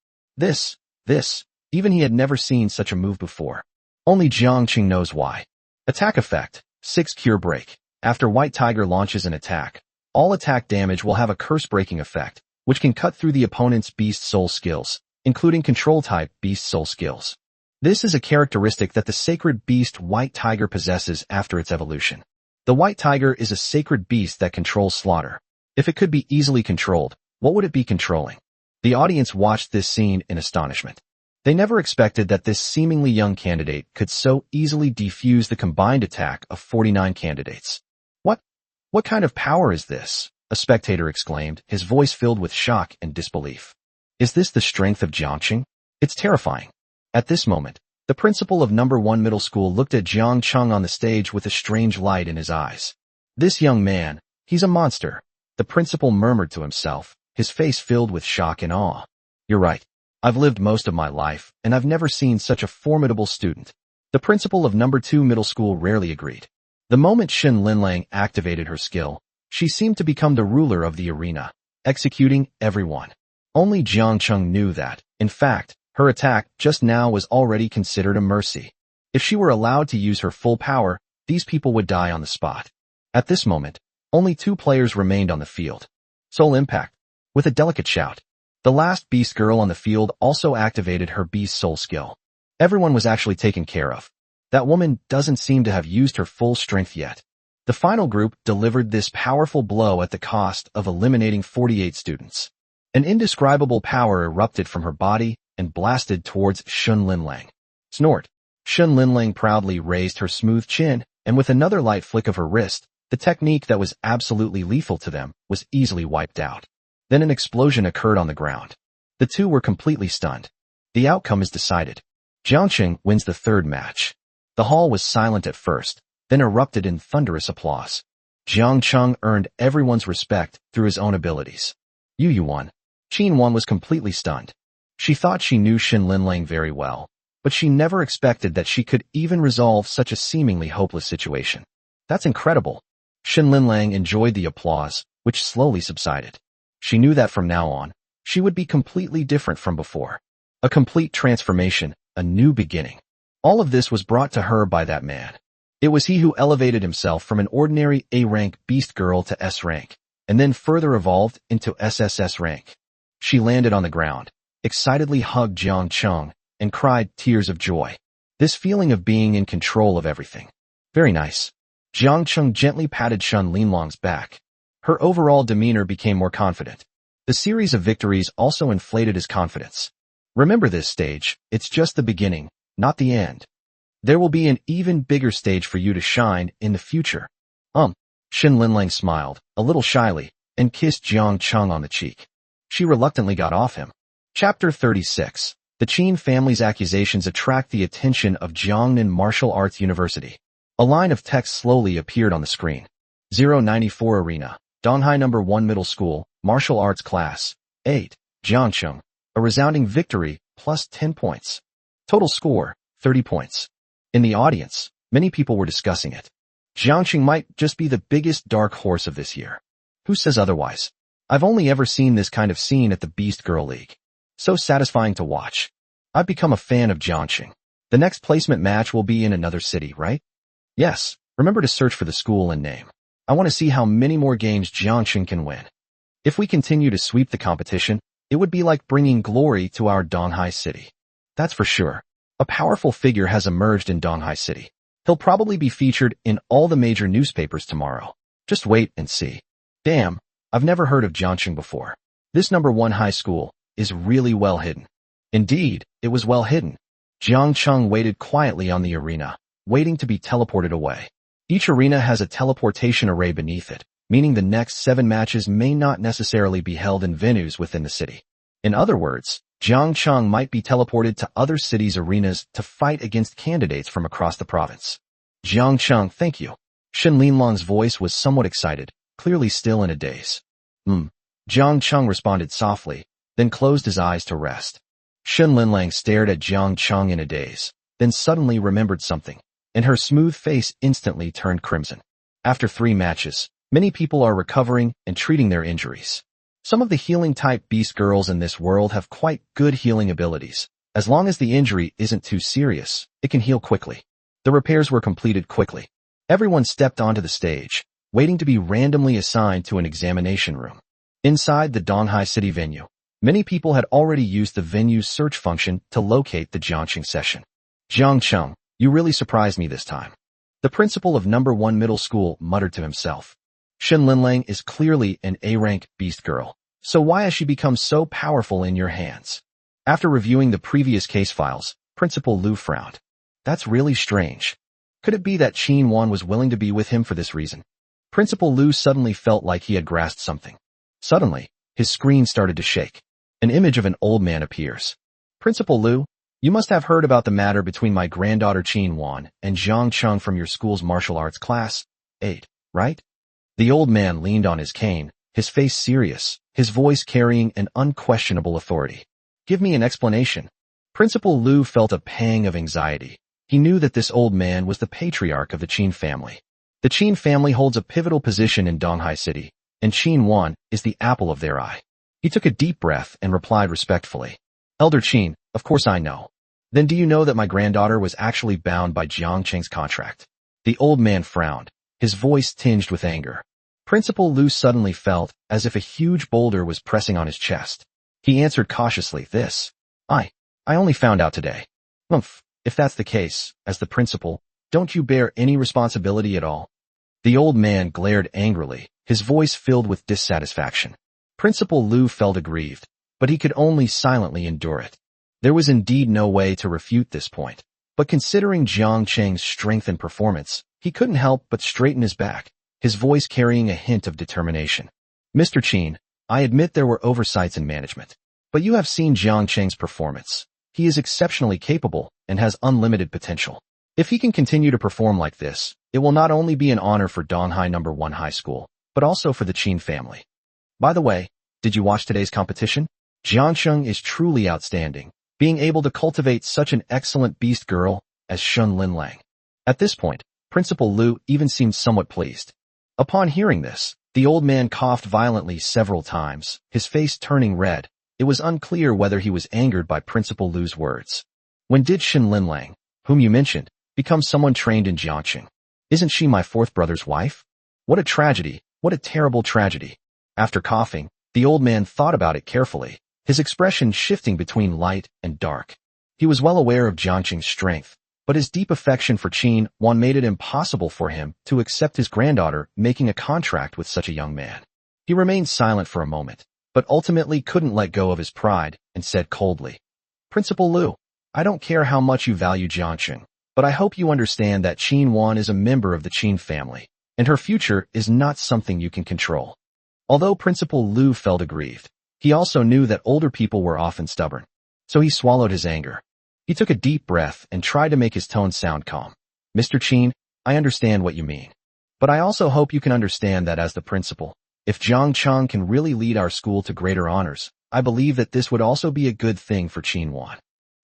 Even he had never seen such a move before. Only Jiangxing knows why. Attack effect, 6 cure break. After White Tiger launches an attack, all attack damage will have a curse-breaking effect, which can cut through the opponent's beast soul skills, including control-type beast soul skills. This is a characteristic that the sacred beast White Tiger possesses after its evolution. The White Tiger is a sacred beast that controls slaughter. If it could be easily controlled, what would it be controlling? The audience watched this scene in astonishment. They never expected that this seemingly young candidate could so easily defuse the combined attack of 49 candidates. What kind of power is this? A spectator exclaimed, his voice filled with shock and disbelief. Is this the strength of Jiangxing? It's terrifying. At this moment, the principal of No. 1 Middle School looked at Jiang Cheng on the stage with a strange light in his eyes. This young man, he's a monster. The principal murmured to himself, his face filled with shock and awe. You're right. I've lived most of my life, and I've never seen such a formidable student. The principal of No. 2 Middle School rarely agreed. The moment Shen Linlang activated her skill, she seemed to become the ruler of the arena, executing everyone. Only Jiang Cheng knew that, in fact, her attack just now was already considered a mercy. If she were allowed to use her full power, these people would die on the spot. At this moment, only 2 players remained on the field. Soul Impact. With a delicate shout, the last beast girl on the field also activated her beast soul skill. Everyone was actually taken care of. That woman doesn't seem to have used her full strength yet. The final group delivered this powerful blow at the cost of eliminating 48 students. An indescribable power erupted from her body and blasted towards Shen Linlang. Snort. Shen Linlang proudly raised her smooth chin, and with another light flick of her wrist, the technique that was absolutely lethal to them was easily wiped out. Then an explosion occurred on the ground. The two were completely stunned. The outcome is decided. Jiangxing wins the third match. The hall was silent at first, then erupted in thunderous applause. Jiang Cheng earned everyone's respect through his own abilities. Yu won. Qin Wan was completely stunned. She thought she knew Shen Linlang very well, but she never expected that she could even resolve such a seemingly hopeless situation. That's incredible. Shen Linlang enjoyed the applause, which slowly subsided. She knew that from now on, she would be completely different from before. A complete transformation, a new beginning. All of this was brought to her by that man. It was he who elevated himself from an ordinary A-rank beast girl to S-rank, and then further evolved into SSS rank. She landed on the ground, excitedly hugged Jiang Cheng, and cried tears of joy. This feeling of being in control of everything. Very nice. Jiang Cheng gently patted Shen Linlong's back. Her overall demeanor became more confident. The series of victories also inflated his confidence. Remember this stage, it's just the beginning, not the end. There will be an even bigger stage for you to shine in the future. Shen Linlang smiled, a little shyly, and kissed Jiang Cheng on the cheek. She reluctantly got off him. Chapter 36. The Qin family's accusations attract the attention of Jiangnan Martial Arts University. A line of text slowly appeared on the screen. 094 Arena. Donghai No. 1 Middle School, Martial Arts Class. 8. Jiangcheng. A resounding victory, plus 10 points. Total score, 30 points. In the audience, many people were discussing it. Jiangxing might just be the biggest dark horse of this year. Who says otherwise? I've only ever seen this kind of scene at the Beast Girl League. So satisfying to watch. I've become a fan of Jiangxing. The next placement match will be in another city, right? Yes, remember to search for the school and name. I want to see how many more games Jiangxing can win. If we continue to sweep the competition, it would be like bringing glory to our Donghai city. That's for sure. A powerful figure has emerged in Donghai City. He'll probably be featured in all the major newspapers tomorrow. Just wait and see. Damn, I've never heard of Jiangqing before. This #1 high school is really well hidden. Indeed, it was well hidden. Jiangqing waited quietly on the arena, waiting to be teleported away. Each arena has a teleportation array beneath it, meaning the next 7 matches may not necessarily be held in venues within the city. In other words, Jiangqing might be teleported to other cities' arenas to fight against candidates from across the province. Jiangqing, thank you. Shen Linlong's voice was somewhat excited, clearly still in a daze. Jiangqing responded softly, then closed his eyes to rest. Shen Linlang stared at Jiangqing in a daze, then suddenly remembered something, and her smooth face instantly turned crimson. After 3 matches, many people are recovering and treating their injuries. Some of the healing-type beast girls in this world have quite good healing abilities. As long as the injury isn't too serious, it can heal quickly. The repairs were completed quickly. Everyone stepped onto the stage, waiting to be randomly assigned to an examination room. Inside the Donghai City venue, many people had already used the venue's search function to locate the Jiangqing session. Jiangqing, you really surprised me this time. The principal of #1 middle school muttered to himself. Shen Linlang is clearly an A-rank beast girl, so why has she become so powerful in your hands? After reviewing the previous case files, Principal Lu frowned. That's really strange. Could it be that Qin Wan was willing to be with him for this reason? Principal Lu suddenly felt like he had grasped something. Suddenly, his screen started to shake. An image of an old man appears. Principal Lu, you must have heard about the matter between my granddaughter Qin Wan and Jiangqing from your school's martial arts class, 8, right? The old man leaned on his cane, his face serious, his voice carrying an unquestionable authority. Give me an explanation. Principal Lu felt a pang of anxiety. He knew that this old man was the patriarch of the Qin family. The Qin family holds a pivotal position in Donghai City, and Qin Wan is the apple of their eye. He took a deep breath and replied respectfully. Elder Qin, of course I know. Then do you know that my granddaughter was actually bound by Jiangqing's contract? The old man frowned, his voice tinged with anger. Principal Lu suddenly felt as if a huge boulder was pressing on his chest. He answered cautiously, I only found out today. If that's the case, as the principal, don't you bear any responsibility at all? The old man glared angrily, his voice filled with dissatisfaction. Principal Lu felt aggrieved, but he could only silently endure it. There was indeed no way to refute this point, but considering Jiangqing's strength and performance, he couldn't help but straighten his back, his voice carrying a hint of determination. Mr. Qin, I admit there were oversights in management, but you have seen Jiangqing's performance. He is exceptionally capable and has unlimited potential. If he can continue to perform like this, it will not only be an honor for Donghai #1 High School, but also for the Qin family. By the way, did you watch today's competition? Jiangqing is truly outstanding, being able to cultivate such an excellent beast girl as Shen Linlang. At this point, Principal Lu even seemed somewhat pleased. Upon hearing this, the old man coughed violently several times, his face turning red. It was unclear whether he was angered by Principal Lu's words. When did Shen Linlang, whom you mentioned, become someone trained in Jiangqing? Isn't she my 4th brother's wife? What a tragedy, what a terrible tragedy. After coughing, the old man thought about it carefully, his expression shifting between light and dark. He was well aware of Jiangqing's strength, but his deep affection for Qin Wan made it impossible for him to accept his granddaughter making a contract with such a young man. He remained silent for a moment, but ultimately couldn't let go of his pride and said coldly, Principal Lu, I don't care how much you value Jiangqing, but I hope you understand that Qin Wan is a member of the Qin family, and her future is not something you can control. Although Principal Lu felt aggrieved, he also knew that older people were often stubborn, so he swallowed his anger. He took a deep breath and tried to make his tone sound calm. Mr. Qin, I understand what you mean. But I also hope you can understand that as the principal, if Jiangqing can really lead our school to greater honors, I believe that this would also be a good thing for Qin Wan.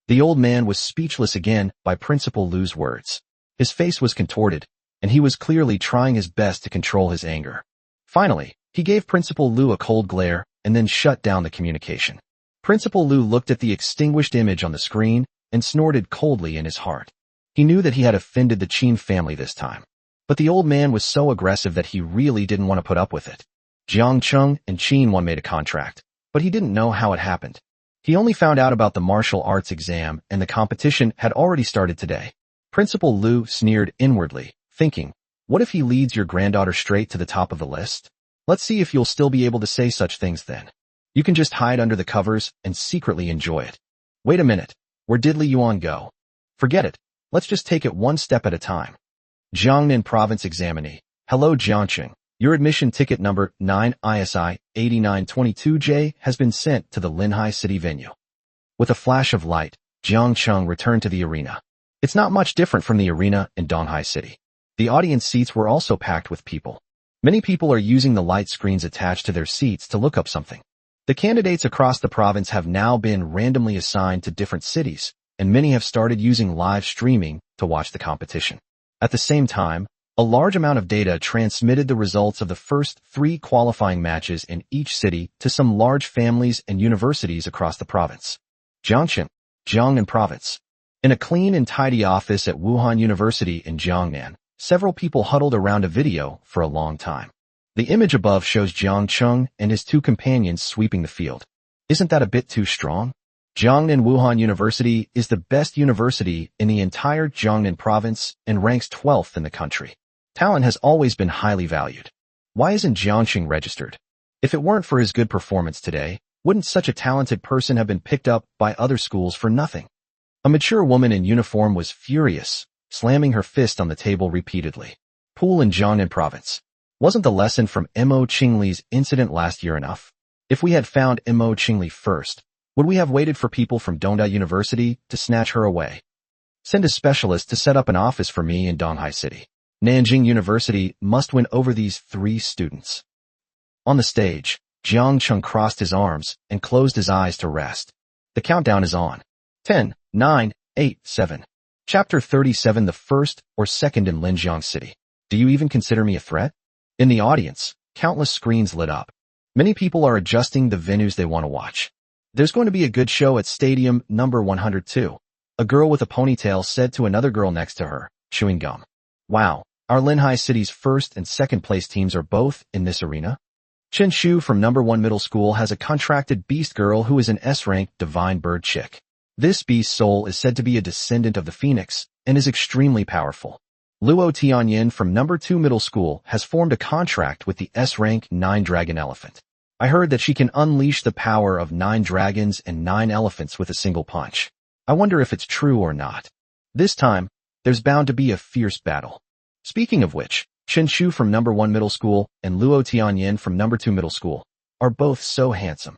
The old man was speechless again by Principal Lu's words. His face was contorted, and he was clearly trying his best to control his anger. Finally, he gave Principal Lu a cold glare and then shut down the communication. Principal Lu looked at the extinguished image on the screen and snorted coldly in his heart. He knew that he had offended the Qin family this time, but the old man was so aggressive that he really didn't want to put up with it. Jiangqing and Qin Wan made a contract, but he didn't know how it happened. He only found out about the martial arts exam and the competition had already started today. Principal Lu sneered inwardly, thinking, what if he leads your granddaughter straight to the top of the list? Let's see if you'll still be able to say such things then. You can just hide under the covers and secretly enjoy it. Wait a minute, where did Li Yuan go? Forget it, let's just take it one step at a time. Jiangnan Province Examinee. Hello Jiangcheng. Your admission ticket number 9 ISI 8922J has been sent to the Linhai City venue. With a flash of light, Jiang Cheng returned to the arena. It's not much different from the arena in Donghai City. The audience seats were also packed with people. Many people are using the light screens attached to their seats to look up something. The candidates across the province have now been randomly assigned to different cities, and many have started using live streaming to watch the competition. At the same time, a large amount of data transmitted the results of the first 3 qualifying matches in each city to some large families and universities across the province. Jiangxing, Jiangnan Province. In a clean and tidy office at Wuhan University in Jiangnan, several people huddled around a video for a long time. The image above shows Jiang Cheng and his 2 companions sweeping the field. Isn't that a bit too strong? Jiangnan Wuhan University is the best university in the entire Jiangnan province and ranks 12th in the country. Talent has always been highly valued. Why isn't Jiangxing registered? If it weren't for his good performance today, wouldn't such a talented person have been picked up by other schools for nothing? A mature woman in uniform was furious, slamming her fist on the table repeatedly. Pool in Jiangnan province. Wasn't the lesson from Mo Qingli's incident last year enough? If we had found Mo Qingli first, would we have waited for people from Dongda University to snatch her away? Send a specialist to set up an office for me in Donghai City. Nanjing University must win over these 3 students. On the stage, Jiang Cheng crossed his arms and closed his eyes to rest. The countdown is on. 10, 9, 8, 7. Chapter 37. The first or second in Linjiang City. Do you even consider me a threat? In the audience, countless screens lit up. Many people are adjusting the venues they want to watch. There's going to be a good show at stadium number 102. A girl with a ponytail said to another girl next to her, chewing gum. Wow, our Linhai City's first and second place teams are both in this arena? Chen Shu from number 1 middle school has a contracted beast girl who is an S-rank divine bird chick. This beast soul is said to be a descendant of the phoenix and is extremely powerful. Luo Tianyin from number 2 middle school has formed a contract with the S-rank 9 dragon elephant. I heard that she can unleash the power of 9 dragons and 9 elephants with a single punch. I wonder if it's true or not. This time, there's bound to be a fierce battle. Speaking of which, Chen Shu from number 1 middle school and Luo Tianyin from number 2 middle school are both so handsome.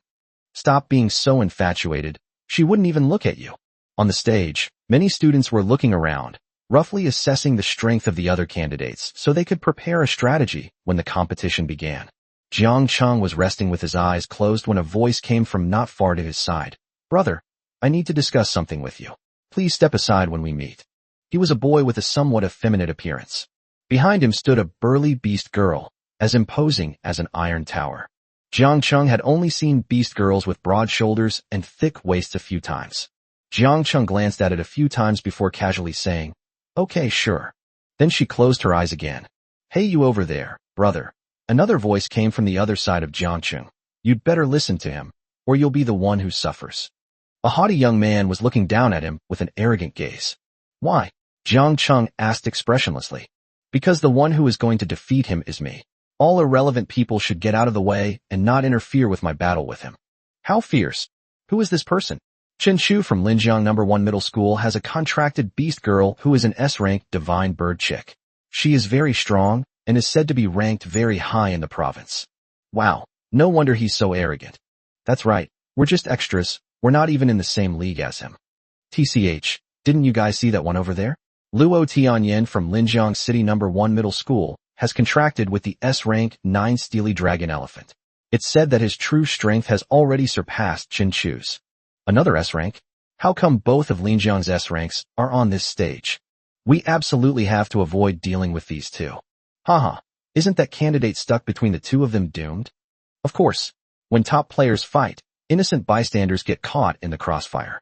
Stop being so infatuated, she wouldn't even look at you. On the stage, many students were looking around, roughly assessing the strength of the other candidates so they could prepare a strategy when the competition began. Jiang Cheng was resting with his eyes closed when a voice came from not far to his side. Brother, I need to discuss something with you. Please step aside when we meet. He was a boy with a somewhat effeminate appearance. Behind him stood a burly beast girl, as imposing as an iron tower. Jiang Cheng had only seen beast girls with broad shoulders and thick waists a few times. Jiang Cheng glanced at it a few times before casually saying, okay, sure. Then she closed her eyes again. Hey, you over there, brother. Another voice came from the other side of Jiang Cheng. You'd better listen to him, or you'll be the one who suffers. A haughty young man was looking down at him with an arrogant gaze. Why? Jiang Cheng asked expressionlessly. Because the one who is going to defeat him is me. All irrelevant people should get out of the way and not interfere with my battle with him. How fierce. Who is this person? Chen Shu from Linjiang number 1 middle school has a contracted beast girl who is an S-rank divine bird chick. She is very strong and is said to be ranked very high in the province. Wow, no wonder he's so arrogant. That's right, we're just extras, we're not even in the same league as him. TCH, didn't you guys see that one over there? Luo Tianyin from Linjiang City number 1 middle school has contracted with the S-rank 9 steely dragon elephant. It's said that his true strength has already surpassed Chen Chu's. Another S-rank? How come both of Linjiang's S-ranks are on this stage? We absolutely have to avoid dealing with these two. Haha, isn't that candidate stuck between the two of them doomed? Of course, when top players fight, innocent bystanders get caught in the crossfire.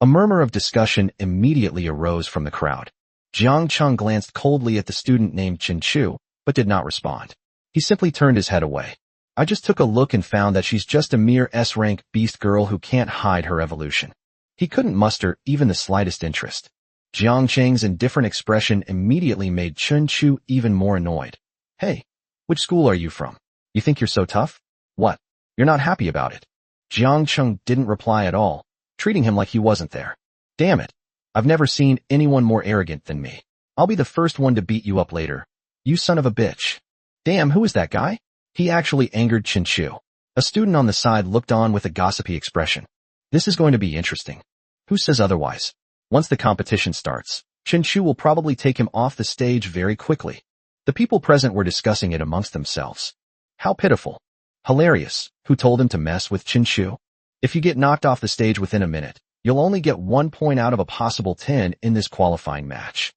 A murmur of discussion immediately arose from the crowd. Jiang Cheng glanced coldly at the student named Chen Chu, but did not respond. He simply turned his head away. I just took a look and found that she's just a mere S-rank beast girl who can't hide her evolution. He couldn't muster even the slightest interest. Jiang Cheng's indifferent expression immediately made Chun Chu even more annoyed. Hey, which school are you from? You think you're so tough? What? You're not happy about it? Jiang Cheng didn't reply at all, treating him like he wasn't there. Damn it. I've never seen anyone more arrogant than me. I'll be the first one to beat you up later. You son of a bitch. Damn, who is that guy? He actually angered Chun Chu. A student on the side looked on with a gossipy expression. This is going to be interesting. Who says otherwise? Once the competition starts, Chun Chu will probably take him off the stage very quickly. The people present were discussing it amongst themselves. How pitiful. Hilarious. Who told him to mess with Chun Chu? If you get knocked off the stage within a minute, you'll only get 1 point out of a possible 10 in this qualifying match.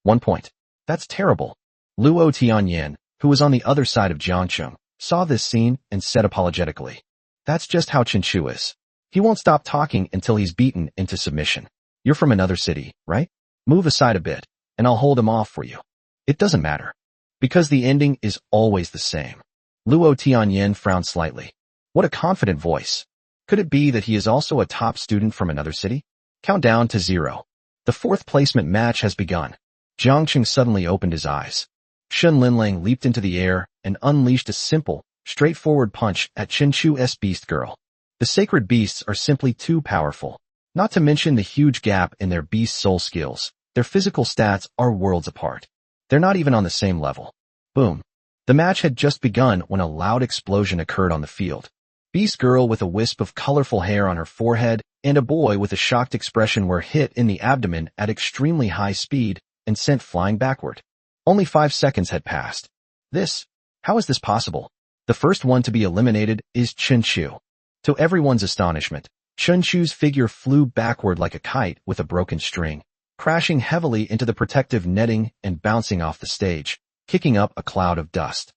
1 point. That's terrible. Luo Tianyan, who was on the other side of Jiangcheng, saw this scene and said apologetically. That's just how Chun Chu is. He won't stop talking until he's beaten into submission. You're from another city, right? Move aside a bit, and I'll hold him off for you. It doesn't matter. Because the ending is always the same. Luo Tianyan frowned slightly. What a confident voice. Could it be that he is also a top student from another city? Countdown to 0. The 4th placement match has begun. Jiangcheng suddenly opened his eyes. Shen Linlang leaped into the air and unleashed a simple, straightforward punch at Chun Chu's beast girl. The sacred beasts are simply too powerful. Not to mention the huge gap in their beast soul skills. Their physical stats are worlds apart. They're not even on the same level. Boom. The match had just begun when a loud explosion occurred on the field. Beast girl with a wisp of colorful hair on her forehead and a boy with a shocked expression were hit in the abdomen at extremely high speed and sent flying backward. Only 5 seconds had passed. How is this possible? The first one to be eliminated is Chun Chu. To everyone's astonishment, Chun Chu's figure flew backward like a kite with a broken string, crashing heavily into the protective netting and bouncing off the stage, kicking up a cloud of dust.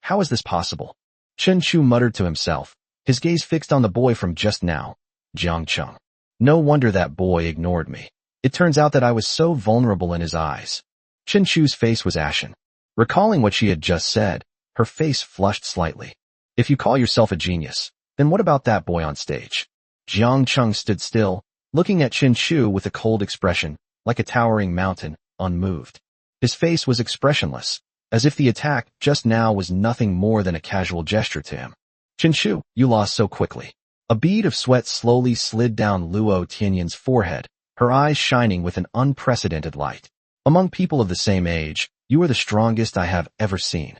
How is this possible? Chun Chu muttered to himself, his gaze fixed on the boy from just now, Jiang Cheng. No wonder that boy ignored me. It turns out that I was so vulnerable in his eyes. Chun Chu's face was ashen. Recalling what she had just said, her face flushed slightly. If you call yourself a genius, then what about that boy on stage? Jiang Cheng stood still, looking at Chun Chu with a cold expression, like a towering mountain, unmoved. His face was expressionless, as if the attack just now was nothing more than a casual gesture to him. Chun Chu, you lost so quickly. A bead of sweat slowly slid down Luo Tianyan's forehead, her eyes shining with an unprecedented light. Among people of the same age, you are the strongest I have ever seen.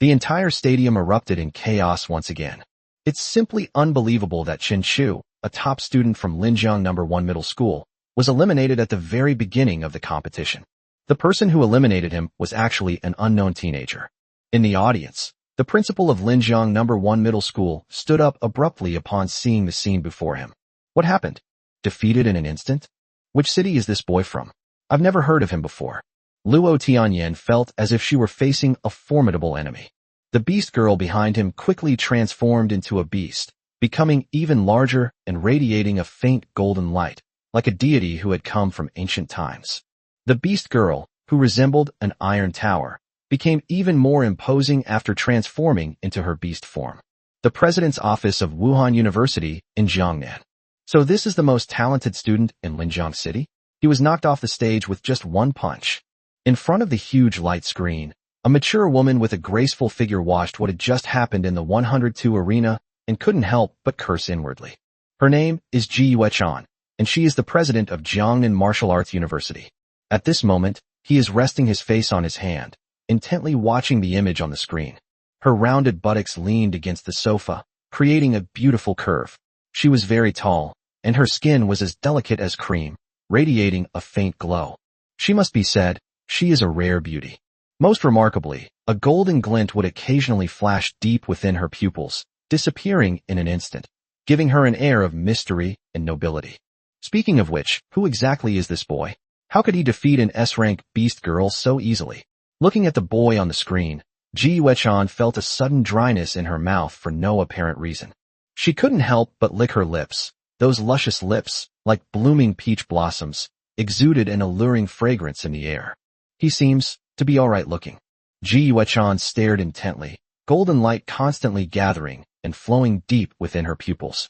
The entire stadium erupted in chaos once again. It's simply unbelievable that Chun Chu, a top student from Linjiang No. 1 Middle School, was eliminated at the very beginning of the competition. The person who eliminated him was actually an unknown teenager. In the audience, the principal of Linjiang No. 1 Middle School stood up abruptly upon seeing the scene before him. What happened? Defeated in an instant? Which city is this boy from? I've never heard of him before. Luo Tianyan felt as if she were facing a formidable enemy. The beast girl behind him quickly transformed into a beast, becoming even larger and radiating a faint golden light, like a deity who had come from ancient times. The beast girl, who resembled an iron tower, became even more imposing after transforming into her beast form. The president's office of Wuhan University in Jiangnan. So this is the most talented student in Linjiang City? He was knocked off the stage with just 1 punch. In front of the huge light screen, a mature woman with a graceful figure watched what had just happened in the 102 arena and couldn't help but curse inwardly. Her name is Ji Yuechan, and she is the president of Jiangnan Martial Arts University. At this moment, he is resting his face on his hand, intently watching the image on the screen. Her rounded buttocks leaned against the sofa, creating a beautiful curve. She was very tall, and her skin was as delicate as cream, radiating a faint glow. She must be said, she is a rare beauty. Most remarkably, a golden glint would occasionally flash deep within her pupils, disappearing in an instant, giving her an air of mystery and nobility. Speaking of which, who exactly is this boy? How could he defeat an S-rank beast girl so easily? Looking at the boy on the screen, Ji Yuechan felt a sudden dryness in her mouth for no apparent reason. She couldn't help but lick her lips. Those luscious lips, like blooming peach blossoms, exuded an alluring fragrance in the air. He seems to be alright looking. Ji Yuechan stared intently, golden light constantly gathering and flowing deep within her pupils.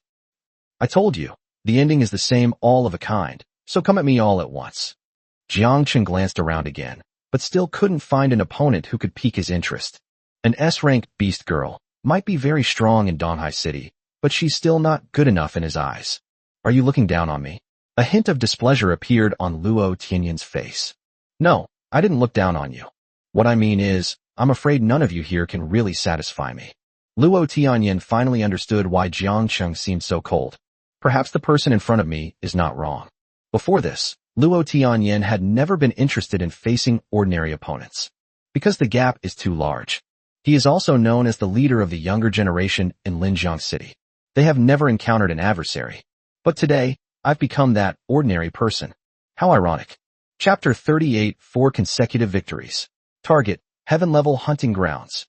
I told you, the ending is the same all of a kind, so come at me all at once. Jiangchen glanced around again, but still couldn't find an opponent who could pique his interest. An S-rank beast girl might be very strong in Donghai City, but she's still not good enough in his eyes. Are you looking down on me? A hint of displeasure appeared on Luo Tianyan's face. No, I didn't look down on you. What I mean is, I'm afraid none of you here can really satisfy me. Luo Tianyan finally understood why Jiangcheng seemed so cold. Perhaps the person in front of me is not wrong. Before this, Luo Tianyan had never been interested in facing ordinary opponents, because the gap is too large. He is also known as the leader of the younger generation in Linjiang City. They have never encountered an adversary. But today, I've become that ordinary person. How ironic. Chapter 38, 4 consecutive victories. Target, Heaven-level hunting grounds.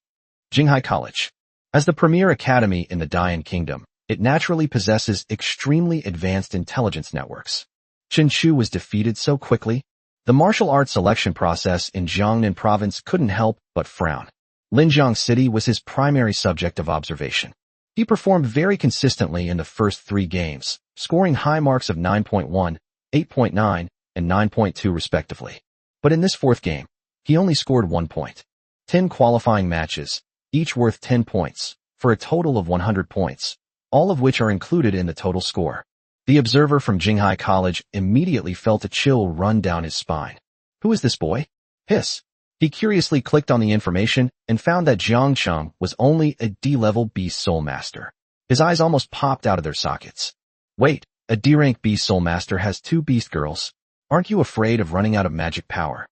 Jinghai College. As the premier academy in the Dian Kingdom, it naturally possesses extremely advanced intelligence networks. Chen Chu was defeated so quickly. The martial arts selection process in Jiangnan province couldn't help but frown. Linjiang City was his primary subject of observation. He performed very consistently in the first 3 games, scoring high marks of 9.1, 8.9, and 9.2 respectively. But in this 4th game, he only scored 1 point. 10 qualifying matches, each worth 10 points, for a total of 100 points, all of which are included in the total score. The observer from Jinghai College immediately felt a chill run down his spine. Who is this boy? Hiss. He curiously clicked on the information and found that Jiang Cheng was only a D-level Beast Soul Master. His eyes almost popped out of their sockets. Wait, a D-rank Beast Soul Master has 2 Beast Girls. Aren't you afraid of running out of magic power?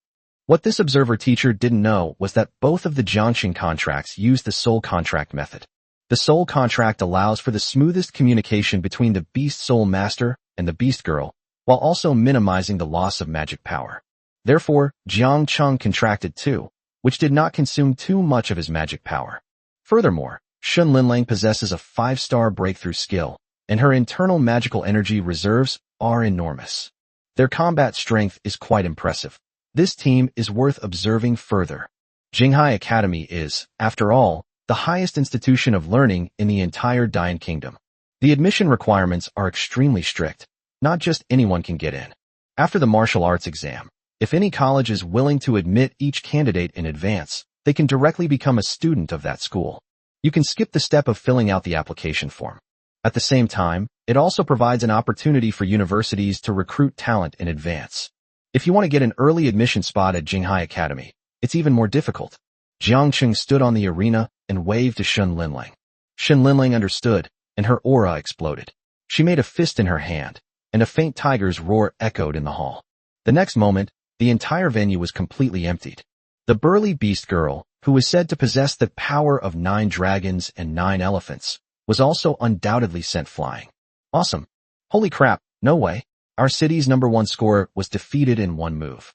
What this observer teacher didn't know was that both of the Jiangxing contracts use the soul contract method. The soul contract allows for the smoothest communication between the Beast Soul Master and the Beast Girl, while also minimizing the loss of magic power. Therefore, Jiang Cheng contracted too, which did not consume too much of his magic power. Furthermore, Shun Linlang possesses a 5-star breakthrough skill, and her internal magical energy reserves are enormous. Their combat strength is quite impressive. This team is worth observing further. Jinghai Academy is, after all, the highest institution of learning in the entire Dian Kingdom. The admission requirements are extremely strict. Not just anyone can get in. After the martial arts exam, if any college is willing to admit each candidate in advance, they can directly become a student of that school. You can skip the step of filling out the application form. At the same time, it also provides an opportunity for universities to recruit talent in advance. If you want to get an early admission spot at Jinghai Academy, it's even more difficult. Jiang Cheng stood on the arena and waved to Shun Linlang. Shun Linlang understood, and her aura exploded. She made a fist in her hand, and a faint tiger's roar echoed in the hall. The next moment, the entire venue was completely emptied. The burly beast girl, who was said to possess the power of 9 dragons and 9 elephants, was also undoubtedly sent flying. Awesome. Holy crap, no way. Our city's #1 scorer was defeated in 1 move.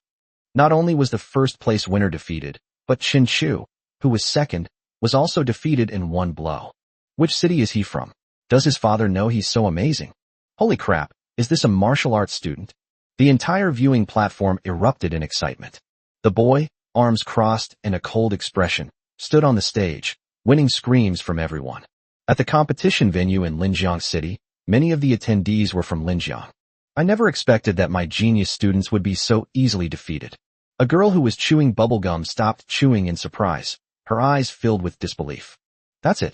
Not only was the first place winner defeated, but Chen Chu, who was second, was also defeated in 1 blow. Which city is he from? Does his father know he's so amazing? Holy crap, is this a martial arts student? The entire viewing platform erupted in excitement. The boy, arms crossed and a cold expression, stood on the stage, winning screams from everyone. At the competition venue in Linjiang City, many of the attendees were from Linjiang. I never expected that my genius students would be so easily defeated. A girl who was chewing bubblegum stopped chewing in surprise, her eyes filled with disbelief. That's it.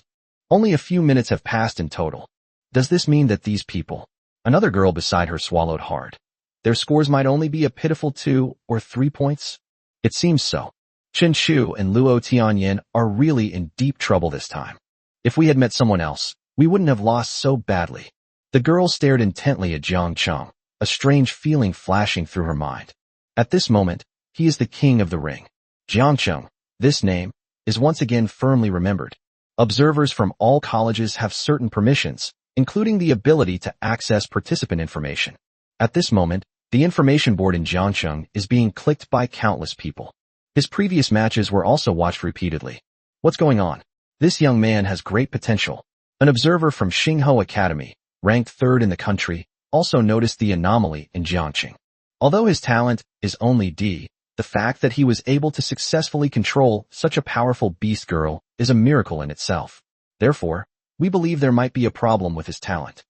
Only a few minutes have passed in total. Does this mean that these people, another girl beside her swallowed hard, their scores might only be a pitiful 2 or 3 points? It seems so. Chen Chu and Luo Tianyan are really in deep trouble this time. If we had met someone else, we wouldn't have lost so badly. The girl stared intently at Jiang Cheng, a strange feeling flashing through her mind. At this moment, he is the king of the ring. Jiang Cheng, this name, is once again firmly remembered. Observers from all colleges have certain permissions, including the ability to access participant information. At this moment, the information board in Jiangcheng is being clicked by countless people. His previous matches were also watched repeatedly. What's going on? This young man has great potential. An observer from Xingho Academy, ranked 3rd in the country, also noticed the anomaly in Jiangcheng. Although his talent is only D, the fact that he was able to successfully control such a powerful beast girl is a miracle in itself. Therefore, we believe there might be a problem with his talent.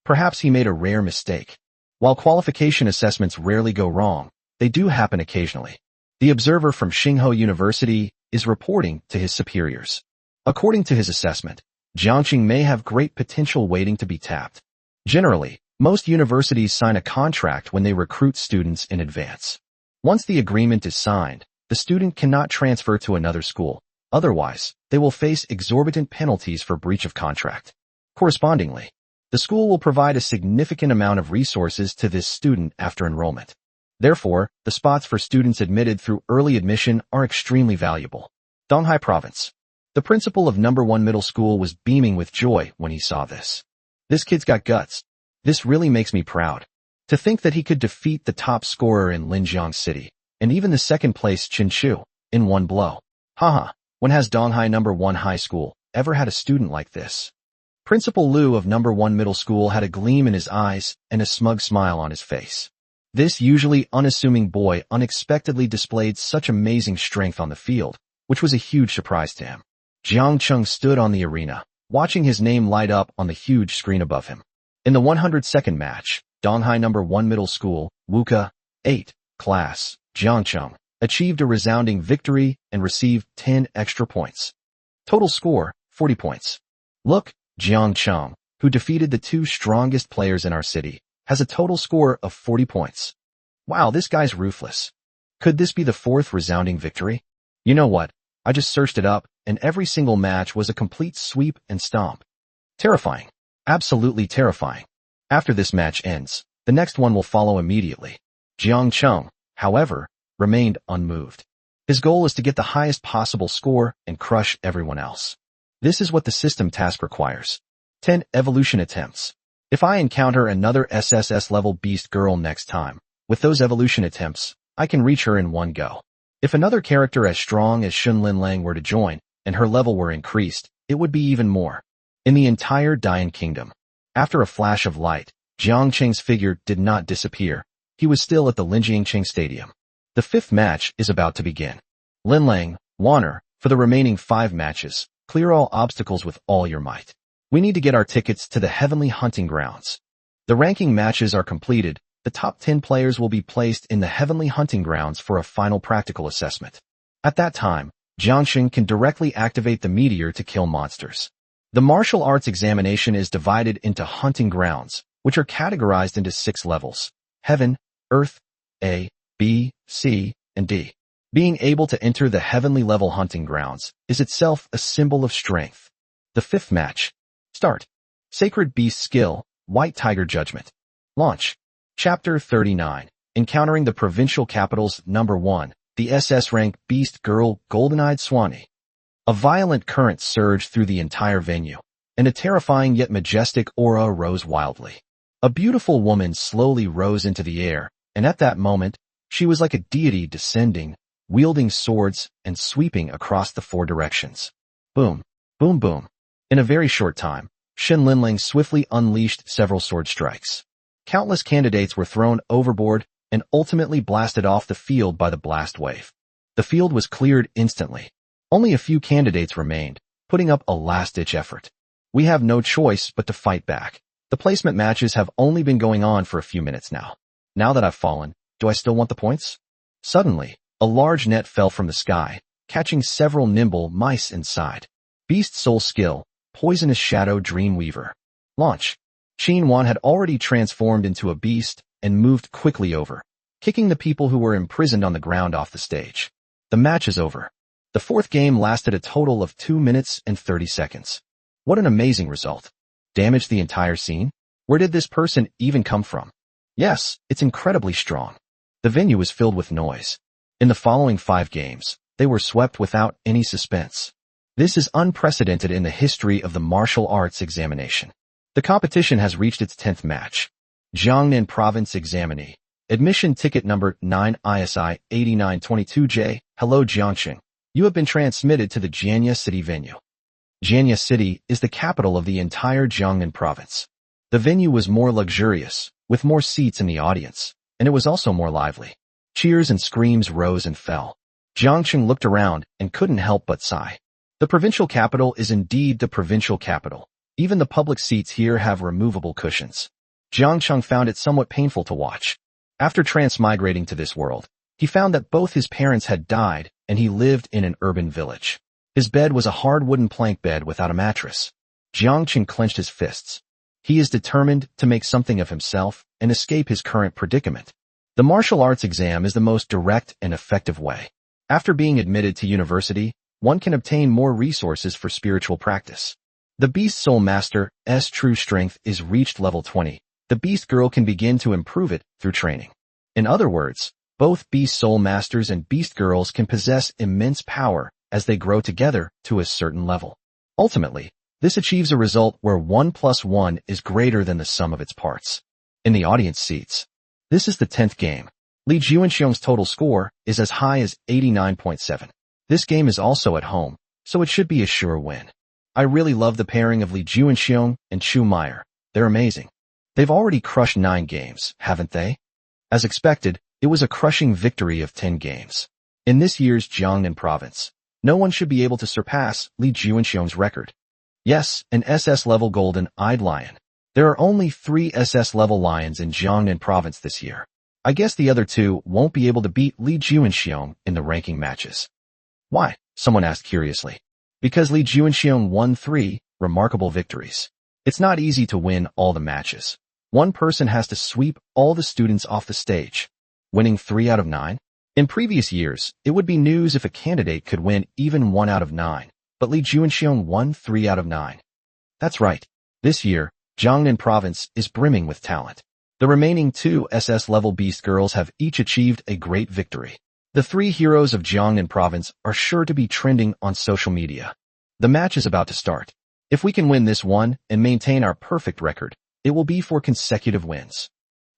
Perhaps he made a rare mistake. While qualification assessments rarely go wrong, they do happen occasionally. The observer from Xingho University is reporting to his superiors. According to his assessment, Jiangqing may have great potential waiting to be tapped. Generally, most universities sign a contract when they recruit students in advance. Once the agreement is signed, the student cannot transfer to another school. Otherwise, they will face exorbitant penalties for breach of contract. Correspondingly, the school will provide a significant amount of resources to this student after enrollment. Therefore, the spots for students admitted through early admission are extremely valuable. Donghai Province. The principal of No. 1 middle school was beaming with joy when he saw this. This kid's got guts. This really makes me proud. To think that he could defeat the top scorer in Linjiang City, and even the second-place Chinchu, in one blow. Haha, when has Donghai No. 1 high school ever had a student like this? Principal Liu of No. 1 middle school had a gleam in his eyes and a smug smile on his face. This usually unassuming boy unexpectedly displayed such amazing strength on the field, which was a huge surprise to him. Jiang Cheng stood on the arena, watching his name light up on the huge screen above him. In the 102nd match, Donghai No. 1 middle school, Wuka, 8, class, Jiangcheng, achieved a resounding victory and received 10 extra points. Total score, 40 points. Look, Jiangcheng, who defeated the two strongest players in our city, has a total score of 40 points. Wow, this guy's ruthless. Could this be the fourth resounding victory? You know what? I just searched it up, and every single match was a complete sweep and stomp. Terrifying. Absolutely terrifying. After this match ends, the next one will follow immediately. Jiang Cheng, however, remained unmoved. His goal is to get the highest possible score and crush everyone else. This is what the system task requires. 10 evolution attempts. If I encounter another SSS level beast girl next time, with those evolution attempts, I can reach her in one go. If another character as strong as Shun Linlang were to join, and her level were increased, it would be even more. In the entire Dian Kingdom. After a flash of light, Jiang Cheng's figure did not disappear. He was still at the Linjiangqing Stadium. The fifth match is about to begin. Linlang, Warner, for the remaining 5 matches, clear all obstacles with all your might. We need to get our tickets to the Heavenly Hunting Grounds. The ranking matches are completed. The top 10 players will be placed in the Heavenly Hunting Grounds for a final practical assessment. At that time, Jiangxing can directly activate the meteor to kill monsters. The martial arts examination is divided into hunting grounds, which are categorized into 6 levels: Heaven, Earth, A, B, C, and D. Being able to enter the heavenly level hunting grounds is itself a symbol of strength. The 5th match. Start. Sacred Beast Skill, White Tiger Judgment. Launch. Chapter 39. Encountering the Provincial Capitals. Number 1. The SS-Rank Beast Girl, Golden-Eyed Swanee. A violent current surged through the entire venue, and a terrifying yet majestic aura rose wildly. A beautiful woman slowly rose into the air, and at that moment, she was like a deity descending, wielding swords and sweeping across the 4 directions. Boom, boom, boom. In a very short time, Shen Linling swiftly unleashed several sword strikes. Countless candidates were thrown overboard and ultimately blasted off the field by the blast wave. The field was cleared instantly. Only a few candidates remained, putting up a last-ditch effort. We have no choice but to fight back. The placement matches have only been going on for a few minutes now. Now that I've fallen, do I still want the points? Suddenly, a large net fell from the sky, catching several nimble mice inside. Beast Soul Skill, Poisonous Shadow Dreamweaver. Launch. Qin Wan had already transformed into a beast and moved quickly over, kicking the people who were imprisoned on the ground off the stage. The match is over. The 4th game lasted a total of 2 minutes and 30 seconds. What an amazing result. Damaged the entire scene? Where did this person even come from? Yes, it's incredibly strong. The venue was filled with noise. In the following 5 games, they were swept without any suspense. This is unprecedented in the history of the martial arts examination. The competition has reached its 10th match. Jiangnan Province Examinee. Admission ticket number 9 ISI 8922J. Hello Jiangxing. You have been transmitted to the Jianya City venue. Jianya City is the capital of the entire Jiangnan province. The venue was more luxurious, with more seats in the audience, and it was also more lively. Cheers and screams rose and fell. Jiangxing looked around and couldn't help but sigh. The provincial capital is indeed the provincial capital. Even the public seats here have removable cushions. Jiangcheng found it somewhat painful to watch. After transmigrating to this world, He found that both his parents had died, and he lived in an urban village. His bed was a hard wooden plank bed without a mattress. Jiangqing clenched his fists. He is determined to make something of himself and escape his current predicament. The martial arts exam is the most direct and effective way. After being admitted to university, one can obtain more resources for spiritual practice. The Beast Soul Master's true strength is reached level 20. The Beast Girl can begin to improve it through training. In other words, both Beast Soul Masters and Beast Girls can possess immense power as they grow together to a certain level. Ultimately, this achieves a result where 1 plus 1 is greater than the sum of its parts. In the audience seats, this is the 10th game. Li Juanxiong's total score is as high as 89.7. This game is also at home, so it should be a sure win. I really love the pairing of Li Juanxiong and Chu Meyer. They're amazing. They've already crushed 9 games, haven't they? As expected, it was a crushing victory of 10 games. In this year's Jiangnan province, no one should be able to surpass Li Juanxiong's record. Yes, an SS-level golden-eyed lion. There are only 3 SS-level lions in Jiangnan province this year. I guess the other 2 won't be able to beat Li Juanxiong in the ranking matches. Why? Someone asked curiously. Because Li Juanxiong won 3 remarkable victories. It's not easy to win all the matches. One person has to sweep all the students off the stage. Winning 3 out of 9? In previous years, it would be news if a candidate could win even 1 out of 9, but Li Juanxiong won 3 out of 9. That's right. This year, Jiangnan province is brimming with talent. The remaining 2 SS-level Beast Girls have each achieved a great victory. The 3 heroes of Jiangnan province are sure to be trending on social media. The match is about to start. If we can win this one and maintain our perfect record, it will be for consecutive wins.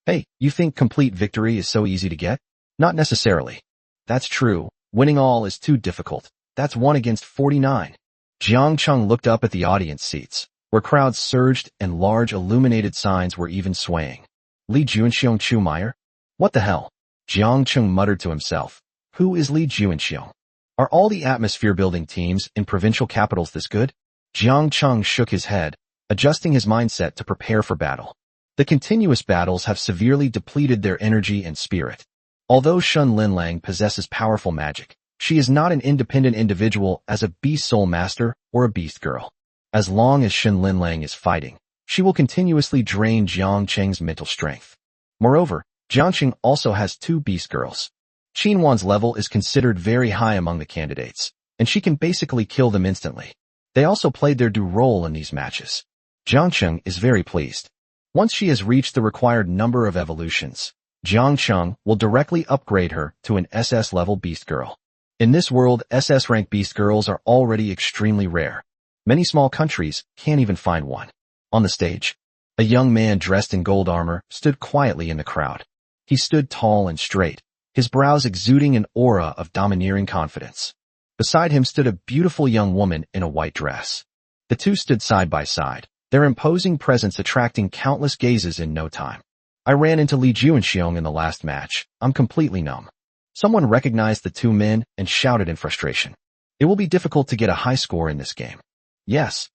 Hey, you think complete victory is so easy to get? Not necessarily. That's true. Winning all is too difficult. That's 1 against 49. Jiang Cheng looked up at the audience seats, where crowds surged and large illuminated signs were even swaying. Li Juanxiong Chu Meyer? What the hell? Jiang Cheng muttered to himself. Who is Li Juanxiong? Are all the atmosphere-building teams in provincial capitals this good? Jiang Cheng shook his head, adjusting his mindset to prepare for battle. The continuous battles have severely depleted their energy and spirit. Although Shun Linlang possesses powerful magic, she is not an independent individual as a Beast Soul Master or a Beast Girl. As long as Shun Linlang is fighting, she will continuously drain Jiang Cheng's mental strength. Moreover, Jiang Cheng also has 2 Beast Girls. Qinwan's level is considered very high among the candidates, and she can basically kill them instantly. They also played their due role in these matches. Jiang Cheng is very pleased. Once she has reached the required number of evolutions, Jiang Cheng will directly upgrade her to an SS-level Beast Girl. In this world, SS-rank Beast Girls are already extremely rare. Many small countries can't even find one. On the stage, a young man dressed in gold armor stood quietly in the crowd. He stood tall and straight, his brows exuding an aura of domineering confidence. Beside him stood a beautiful young woman in a white dress. The 2 stood side by side, their imposing presence attracting countless gazes in no time. I ran into Li Juanxiong in the last match. I'm completely numb. Someone recognized the 2 men and shouted in frustration. It will be difficult to get a high score in this game. Yes.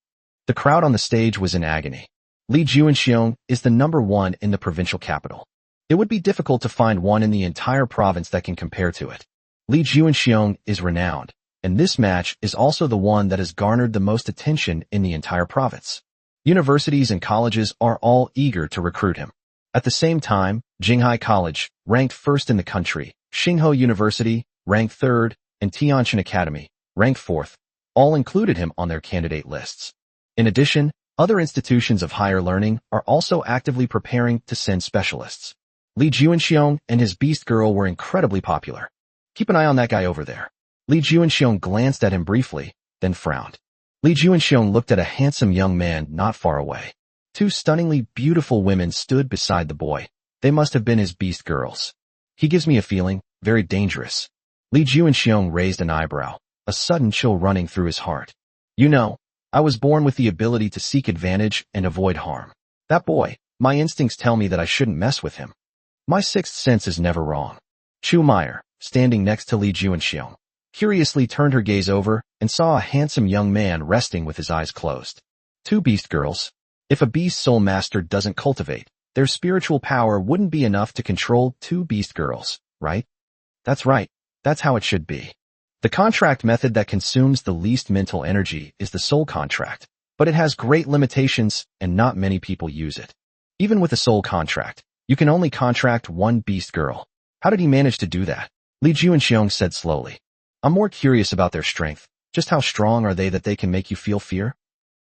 The crowd on the stage was in agony. Li Juanxiong is the number 1 in the provincial capital. It would be difficult to find one in the entire province that can compare to it. Li Juanxiong is renowned, and this match is also the one that has garnered the most attention in the entire province. Universities and colleges are all eager to recruit him. At the same time, Jinghai College, ranked 1st in the country, Xinghuo University, ranked 3rd, and Tianjin Academy, ranked 4th, all included him on their candidate lists. In addition, other institutions of higher learning are also actively preparing to send specialists. Li Juanxiong and his Beast Girl were incredibly popular. Keep an eye on that guy over there. Li Juanxiong glanced at him briefly, then frowned. Li Juanxiong looked at a handsome young man not far away. 2 stunningly beautiful women stood beside the boy. They must have been his Beast Girls. He gives me a feeling, very dangerous. Li Juanxiong raised an eyebrow, a sudden chill running through his heart. You know, I was born with the ability to seek advantage and avoid harm. That boy, my instincts tell me that I shouldn't mess with him. My 6th sense is never wrong. Chu Meyer, standing next to Li Juanxiong, curiously turned her gaze over and saw a handsome young man resting with his eyes closed. 2 Beast Girls. If a Beast Soul Master doesn't cultivate, their spiritual power wouldn't be enough to control 2 Beast Girls, right? That's right. That's how it should be. The contract method that consumes the least mental energy is the soul contract, but it has great limitations and not many people use it. Even with a soul contract, you can only contract one beast girl. How did he manage to do that? Li Juanxiong said slowly. I'm more curious about their strength. Just how strong are they that they can make you feel fear?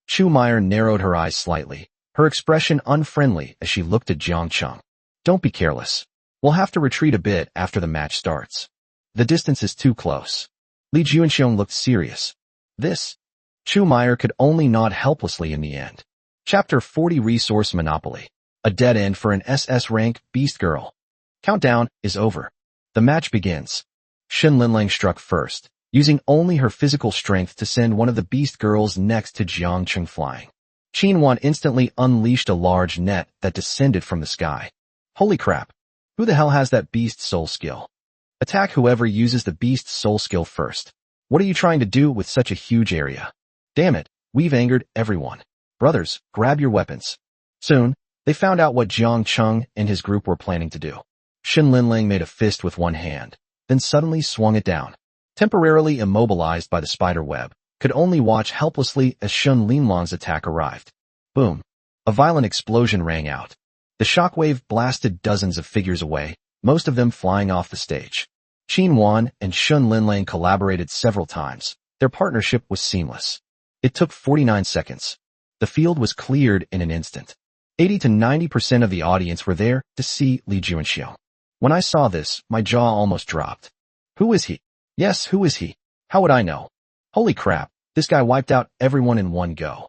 Chu Meyer narrowed her eyes slightly, her expression unfriendly as she looked at Jiang Cheng. Don't be careless. We'll have to retreat a bit after the match starts. The distance is too close. Li Juanxiong looked serious. This? Chu Meyer could only nod helplessly in the end. Chapter 40 Resource Monopoly. A dead end for an SS rank beast girl. Countdown is over. The match begins. Shen Linlang struck first, using only her physical strength to send one of the beast girls next to Jiang Cheng flying. Qin Wan instantly unleashed a large net that descended from the sky. Holy crap. Who the hell has that beast soul skill? Attack whoever uses the beast soul skill first. What are you trying to do with such a huge area? Damn it, we've angered everyone. Brothers, grab your weapons. Soon, they found out what Jiang Cheng and his group were planning to do. Shen Linlang made a fist with one hand, then suddenly swung it down. Temporarily immobilized by the spider web, could only watch helplessly as Shen Linlang's attack arrived. Boom. A violent explosion rang out. The shockwave blasted dozens of figures away, most of them flying off the stage. Qin Wan and Shen Linlang collaborated several times. Their partnership was seamless. It took 49 seconds. The field was cleared in an instant. 80 to 90% of the audience were there to see Li Juanxiong. When I saw this, my jaw almost dropped. Who is he? Yes, who is he? How would I know? Holy crap, this guy wiped out everyone in one go.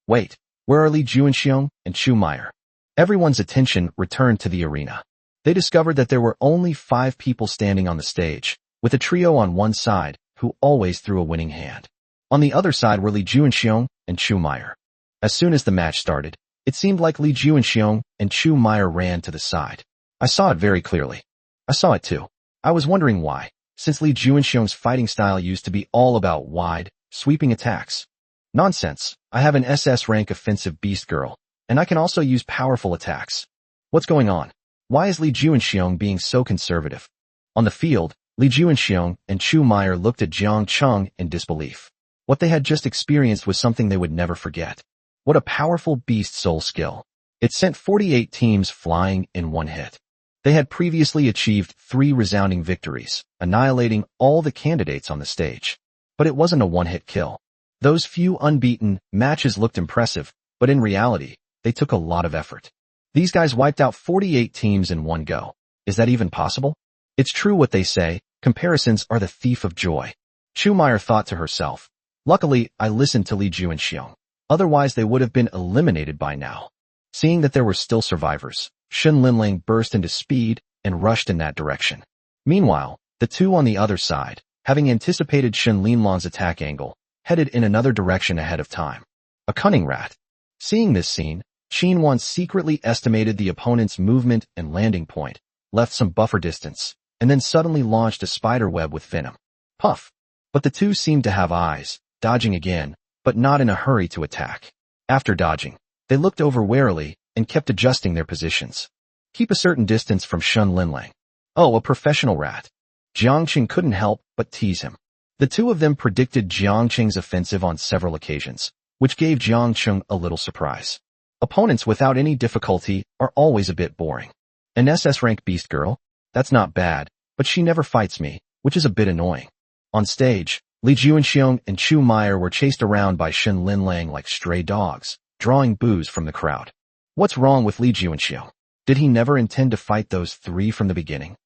Wait, where are Li Juanxiong and Chu Meyer? Everyone's attention returned to the arena. They discovered that there were only 5 people standing on the stage, with a trio on one side, who always threw a winning hand. On the other side were Li Juanxiong and Chu Meyer. As soon as the match started, it seemed like Li Juanxiong and Chu Meyer ran to the side. I saw it very clearly. I saw it too. I was wondering why, since Li Juanxiong's fighting style used to be all about wide, sweeping attacks. Nonsense, I have an SS rank offensive beast girl, and I can also use powerful attacks. What's going on? Why is Li Juanxiong being so conservative? On the field, Li Juanxiong and Chu Meyer looked at Jiang Cheng in disbelief. What they had just experienced was something they would never forget. What a powerful beast soul skill. It sent 48 teams flying in one hit. They had previously achieved 3 resounding victories, annihilating all the candidates on the stage. But it wasn't a one-hit kill. Those few unbeaten matches looked impressive, but in reality, they took a lot of effort. These guys wiped out 48 teams in one go. Is that even possible? It's true what they say, comparisons are the thief of joy. Chu Meyer thought to herself. Luckily, I listened to Li Juanxiong. Otherwise they would have been eliminated by now. Seeing that there were still survivors, Shen Linlang burst into speed and rushed in that direction. Meanwhile, the two on the other side, having anticipated Shen Linlang's attack angle, headed in another direction ahead of time. A cunning rat. Seeing this scene, Qin Wan secretly estimated the opponent's movement and landing point, left some buffer distance, and then suddenly launched a spider web with venom. Puff! But the two seemed to have eyes, dodging again, but not in a hurry to attack. After dodging, they looked over warily and kept adjusting their positions. Keep a certain distance from Shen Linlang. Oh, a professional rat. Jiang Cheng couldn't help but tease him. The two of them predicted Jiang Cheng's offensive on several occasions, which gave Jiang Cheng a little surprise. Opponents without any difficulty are always a bit boring. An SS rank beast girl? That's not bad, but she never fights me, which is a bit annoying. On stage, Li Juanxiong and Chu Meyer were chased around by Shen Linlang like stray dogs, drawing boos from the crowd. What's wrong with Li Juanxiong? Did he never intend to fight those 3 from the beginning?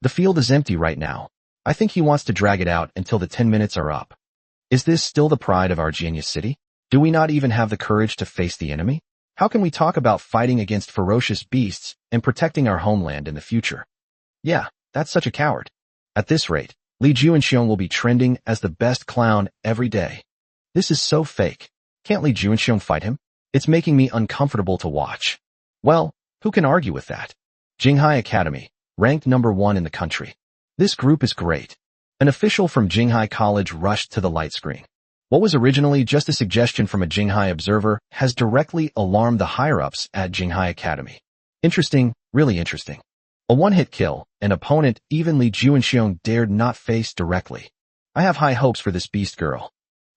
The field is empty right now. I think he wants to drag it out until the 10 minutes are up. Is this still the pride of our genius city? Do we not even have the courage to face the enemy? How can we talk about fighting against ferocious beasts and protecting our homeland in the future? Yeah, that's such a coward. At this rate, Li Juanxiong will be trending as the best clown every day. This is so fake. Can't Li Juanxiong fight him? It's making me uncomfortable to watch. Well, who can argue with that? Jinghai Academy, ranked number 1 in the country. This group is great. An official from Jinghai College rushed to the light screen. What was originally just a suggestion from a Jinghai observer has directly alarmed the higher-ups at Jinghai Academy. Interesting, really interesting. A one-hit kill, an opponent even Li Juanxiong dared not face directly. I have high hopes for this beast girl.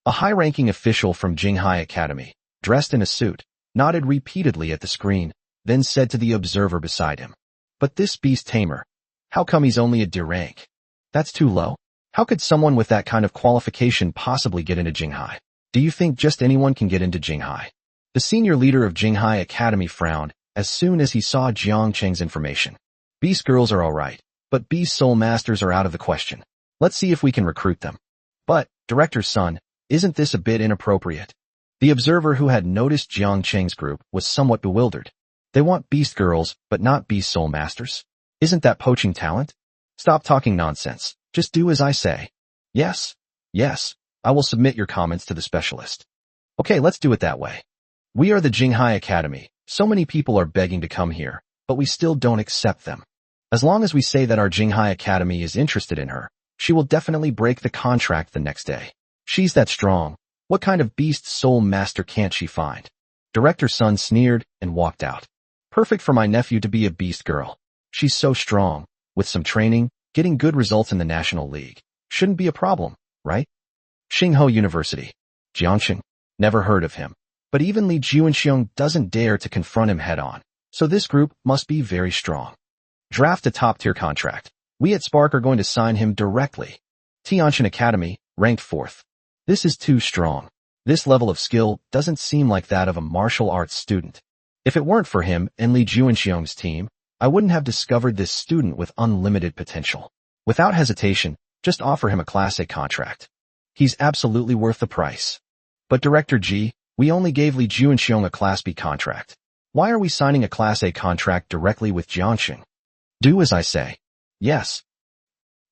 A high-ranking official from Jinghai Academy, dressed in a suit, nodded repeatedly at the screen, then said to the observer beside him, "But this beast tamer, how come he's only a D rank? That's too low. How could someone with that kind of qualification possibly get into Jinghai? Do you think just anyone can get into Jinghai?" The senior leader of Jinghai Academy frowned as soon as he saw Jiang Cheng's information. Beast girls are alright, but beast soul masters are out of the question. Let's see if we can recruit them. But, director's son, isn't this a bit inappropriate? The observer who had noticed Jiang Cheng's group was somewhat bewildered. They want beast girls, but not beast soul masters? Isn't that poaching talent? Stop talking nonsense. Just do as I say. Yes. Yes. I will submit your comments to the specialist. Okay, let's do it that way. We are the Jinghai Academy. So many people are begging to come here, but we still don't accept them. As long as we say that our Jinghai Academy is interested in her, she will definitely break the contract the next day. She's that strong. What kind of beast soul master can't she find? Director's son sneered and walked out. Perfect for my nephew to be a beast girl. She's so strong. With some training, getting good results in the National League shouldn't be a problem, right? Xingho University. Jiangxing. Never heard of him. But even Li Juanxiong doesn't dare to confront him head-on, so this group must be very strong. Draft a top-tier contract. We at Spark are going to sign him directly. Tianjin Academy, ranked 4th. This is too strong. This level of skill doesn't seem like that of a martial arts student. If it weren't for him and Li Juanxiong's team, I wouldn't have discovered this student with unlimited potential. Without hesitation, just offer him a Class A contract. He's absolutely worth the price. But Director G, we only gave Li Juanxiong a Class B contract. Why are we signing a Class A contract directly with Jiangxing? Do as I say. Yes.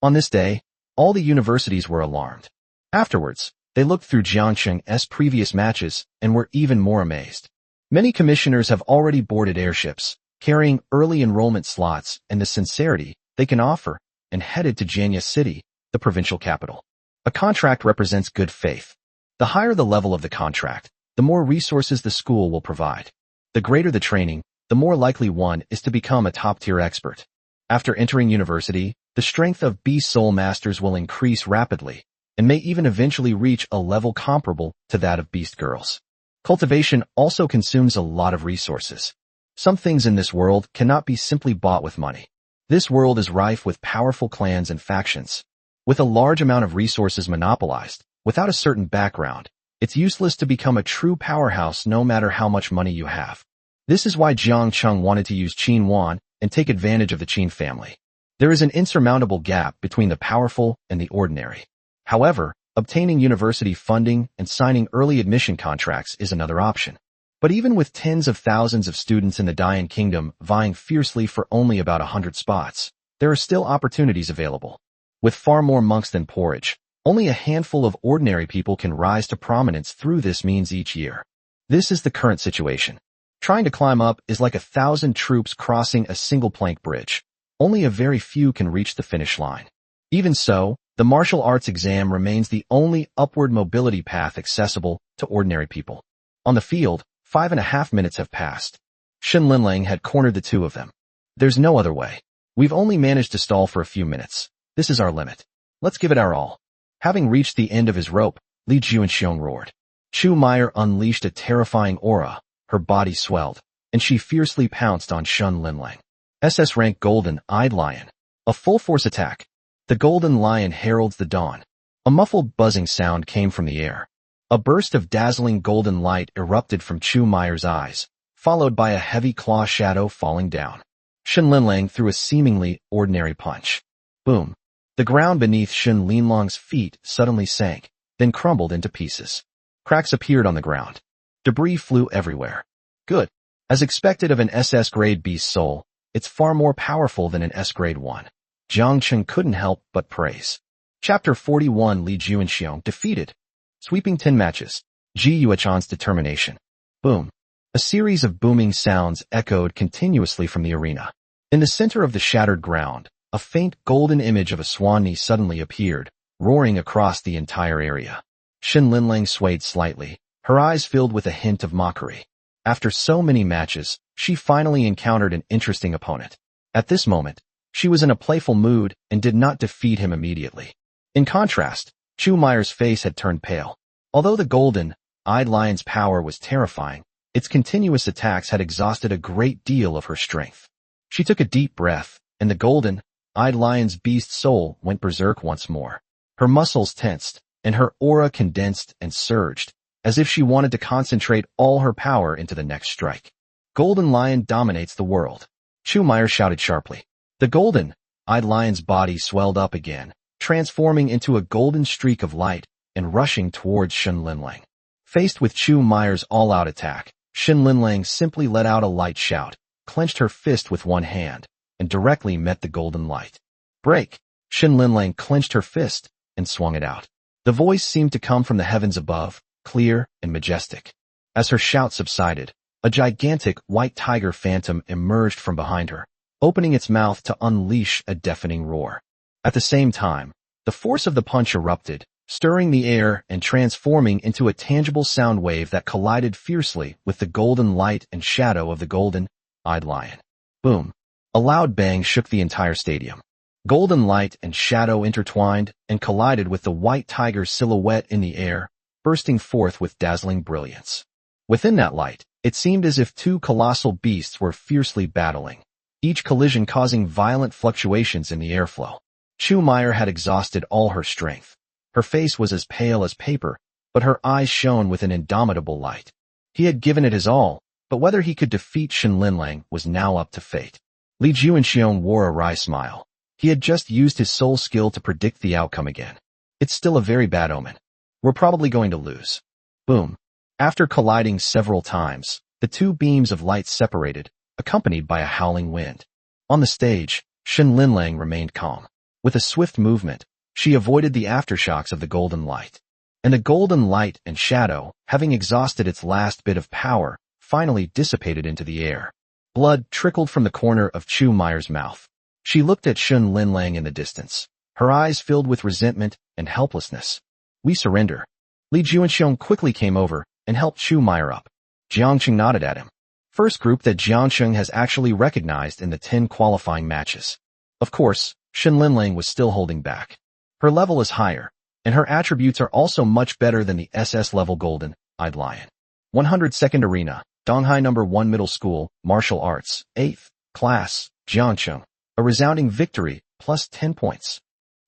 On this day, all the universities were alarmed. Afterwards, they looked through Jiangxing's previous matches and were even more amazed. Many commissioners have already boarded airships, carrying early enrollment slots and the sincerity they can offer, and headed to Janya City, the provincial capital. A contract represents good faith. The higher the level of the contract, the more resources the school will provide. The greater the training, the more likely one is to become a top-tier expert. After entering university, the strength of beast soul masters will increase rapidly, and may even eventually reach a level comparable to that of beast girls. Cultivation also consumes a lot of resources. Some things in this world cannot be simply bought with money. This world is rife with powerful clans and factions. With a large amount of resources monopolized, without a certain background, it's useless to become a true powerhouse no matter how much money you have. This is why Jiang Cheng wanted to use Qin Wan and take advantage of the Qin family. There is an insurmountable gap between the powerful and the ordinary. However, obtaining university funding and signing early admission contracts is another option. But even with tens of thousands of students in the Dian Kingdom vying fiercely for only about 100 spots, there are still opportunities available. With far more monks than porridge, only a handful of ordinary people can rise to prominence through this means each year. This is the current situation. Trying to climb up is like 1,000 troops crossing a single plank bridge. Only a very few can reach the finish line. Even so, the martial arts exam remains the only upward mobility path accessible to ordinary people. On the field, 5.5 minutes have passed. Shen Linlang had cornered the two of them. There's no other way. We've only managed to stall for a few minutes. This is our limit. Let's give it our all. Having reached the end of his rope, Li Juanxiong roared. Chu Meyer unleashed a terrifying aura. Her body swelled, and she fiercely pounced on Shen Linlang. SS-Rank Golden-Eyed Lion. A full-force attack. The Golden Lion heralds the dawn. A muffled buzzing sound came from the air. A burst of dazzling golden light erupted from Chu Meyer's eyes, followed by a heavy claw shadow falling down. Shen Linlang threw a seemingly ordinary punch. Boom. The ground beneath Shen Linlang's feet suddenly sank, then crumbled into pieces. Cracks appeared on the ground. Debris flew everywhere. Good. As expected of an SS-grade beast soul, it's far more powerful than an S-grade one. Jiang Cheng couldn't help but praise. Chapter 41 Li Juanxiong defeated. Sweeping 10 matches. Ji Yuechan's determination. Boom. A series of booming sounds echoed continuously from the arena. In the center of the shattered ground, a faint golden image of a swan suddenly appeared, roaring across the entire area. Shen Linlang swayed slightly, her eyes filled with a hint of mockery. After so many matches, she finally encountered an interesting opponent. At this moment, She was in a playful mood and did not defeat him immediately. In contrast, Chu Meyer's face had turned pale. Although the golden-eyed lion's power was terrifying, its continuous attacks had exhausted a great deal of her strength. She took a deep breath, and the golden-eyed lion's beast soul went berserk once more. Her muscles tensed, and her aura condensed and surged, as if she wanted to concentrate all her power into the next strike. Golden Lion dominates the world. Chu Meyer shouted sharply. The golden-eyed lion's body swelled up again, transforming into a golden streak of light and rushing towards Shen Linlang. Faced with Chu Meyer's all-out attack, Shen Linlang simply let out a light shout, clenched her fist with one hand, and directly met the golden light. Break! Shen Linlang clenched her fist and swung it out. The voice seemed to come from the heavens above, clear and majestic. As her shout subsided, a gigantic white tiger phantom emerged from behind her, opening its mouth to unleash a deafening roar. At the same time, the force of the punch erupted, stirring the air and transforming into a tangible sound wave that collided fiercely with the golden light and shadow of the golden-eyed lion. Boom! A loud bang shook the entire stadium. Golden light and shadow intertwined and collided with the white tiger's silhouette in the air, bursting forth with dazzling brilliance. Within that light, it seemed as if two colossal beasts were fiercely battling, each collision causing violent fluctuations in the airflow. Chu Meyer had exhausted all her strength. Her face was as pale as paper, but her eyes shone with an indomitable light. He had given it his all, but whether he could defeat Shen Linlang was now up to fate. Li Juanxiong wore a wry smile. He had just used his soul skill to predict the outcome again. It's still a very bad omen. We're probably going to lose. Boom. After colliding several times, the two beams of light separated, accompanied by a howling wind. On the stage, Shen Linlang remained calm. With a swift movement, she avoided the aftershocks of the golden light. And the golden light and shadow, having exhausted its last bit of power, finally dissipated into the air. Blood trickled from the corner of Chu Meyer's mouth. She looked at Shen Linlang in the distance, her eyes filled with resentment and helplessness. We surrender. Li Juanxiong quickly came over and helped Chu Meyer up. Jiangqing nodded at him. First group that Jiangqing has actually recognized in the 10 qualifying matches. Of course, Shen Linlang was still holding back. Her level is higher, and her attributes are also much better than the SS level golden-eyed lion. 102nd Arena, Donghai No. 1 Middle School, Martial Arts, 8th Class, Jiangqing. A resounding victory, plus 10 points.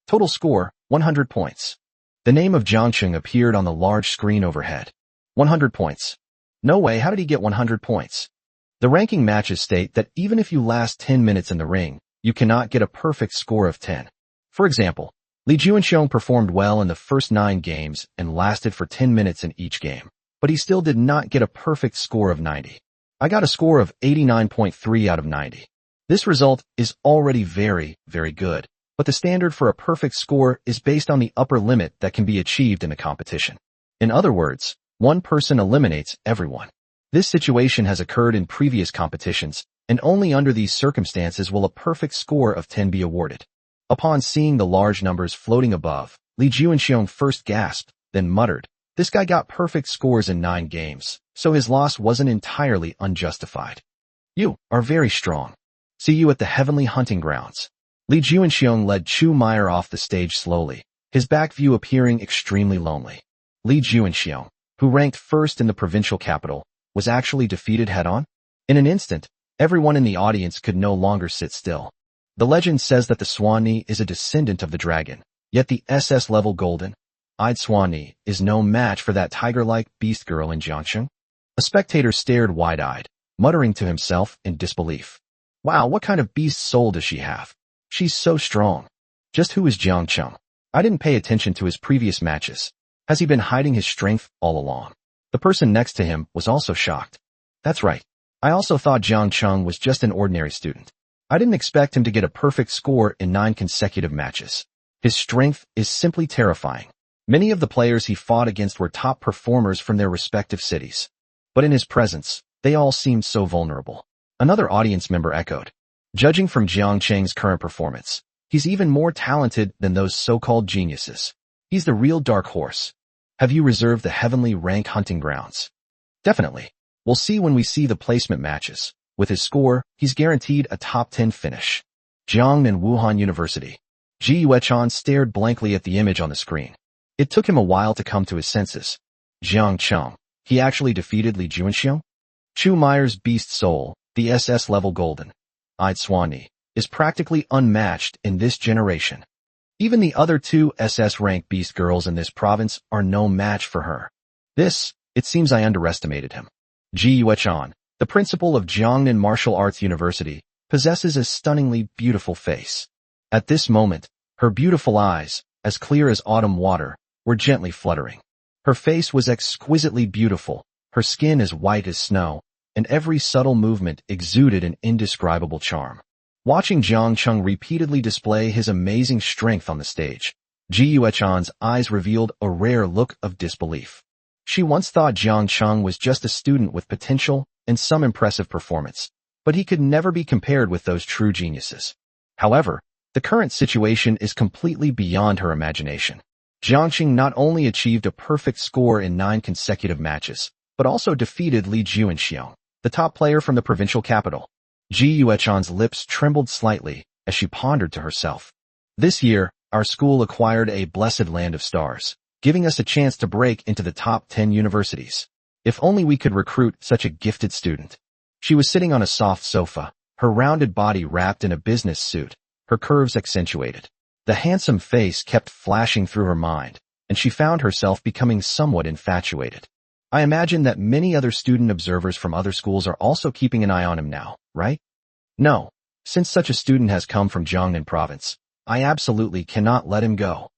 Total score, 100 points. The name of Jiangqing appeared on the large screen overhead. 100 points. No way, how did he get 100 points? The ranking matches state that even if you last 10 minutes in the ring, you cannot get a perfect score of 10. For example, Li Juanxiong performed well in the first 9 games and lasted for 10 minutes in each game, but he still did not get a perfect score of 90. I got a score of 89.3 out of 90. This result is already very, very good, but the standard for a perfect score is based on the upper limit that can be achieved in a competition. In other words, one person eliminates everyone. This situation has occurred in previous competitions, and only under these circumstances will a perfect score of 10 be awarded. Upon seeing the large numbers floating above, Li Juanxiong first gasped, then muttered, "This guy got perfect scores in 9 games, so his loss wasn't entirely unjustified. You are very strong. See you at the heavenly hunting grounds." Li Juanxiong led Chu Meyer off the stage slowly, his back view appearing extremely lonely. Li Juanxiong, who ranked first in the provincial capital, was actually defeated head-on? In an instant, everyone in the audience could no longer sit still. The legend says that the Swanee is a descendant of the dragon, yet the SS-level golden-eyed Swanee is no match for that tiger-like beast girl in Jiangqing. A spectator stared wide-eyed, muttering to himself in disbelief. Wow, what kind of beast soul does she have? She's so strong. Just who is Jiangqing? I didn't pay attention to his previous matches. Has he been hiding his strength all along? The person next to him was also shocked. That's right. I also thought Jiangqing was just an ordinary student. I didn't expect him to get a perfect score in 9 consecutive matches. His strength is simply terrifying. Many of the players he fought against were top performers from their respective cities. But in his presence, they all seemed so vulnerable. Another audience member echoed. Judging from Jiangqing's current performance, he's even more talented than those so-called geniuses. He's the real dark horse. Have you reserved the heavenly rank hunting grounds? Definitely. We'll see when we see the placement matches. With his score, he's guaranteed a top 10 finish. Jiang and Wuhan University. Ji Yuechan stared blankly at the image on the screen. It took him a while to come to his senses. Jiang Cheng. He actually defeated Li Juanxiong? Chu Meyer's Beast Soul, the SS level Golden Eyed Swanee, is practically unmatched in this generation. Even the other two SS-rank beast girls in this province are no match for her. It seems I underestimated him. Ji Yuechan, the principal of Jiangnan Martial Arts University, possesses a stunningly beautiful face. At this moment, her beautiful eyes, as clear as autumn water, were gently fluttering. Her face was exquisitely beautiful, her skin as white as snow, and every subtle movement exuded an indescribable charm. Watching Jiang Cheng repeatedly display his amazing strength on the stage, Ji Yuechan's eyes revealed a rare look of disbelief. She once thought Jiang Cheng was just a student with potential and some impressive performance, but he could never be compared with those true geniuses. However, the current situation is completely beyond her imagination. Jiang Cheng not only achieved a perfect score in 9 consecutive matches, but also defeated Li Juanxiong, the top player from the provincial capital. Ji Yuechan's lips trembled slightly as she pondered to herself. This year, our school acquired a blessed land of stars, giving us a chance to break into the top 10 universities. If only we could recruit such a gifted student. She was sitting on a soft sofa, her rounded body wrapped in a business suit, her curves accentuated. The handsome face kept flashing through her mind, and she found herself becoming somewhat infatuated. I imagine that many other student observers from other schools are also keeping an eye on him now, right? No. Since such a student has come from Jiangnan province, I absolutely cannot let him go.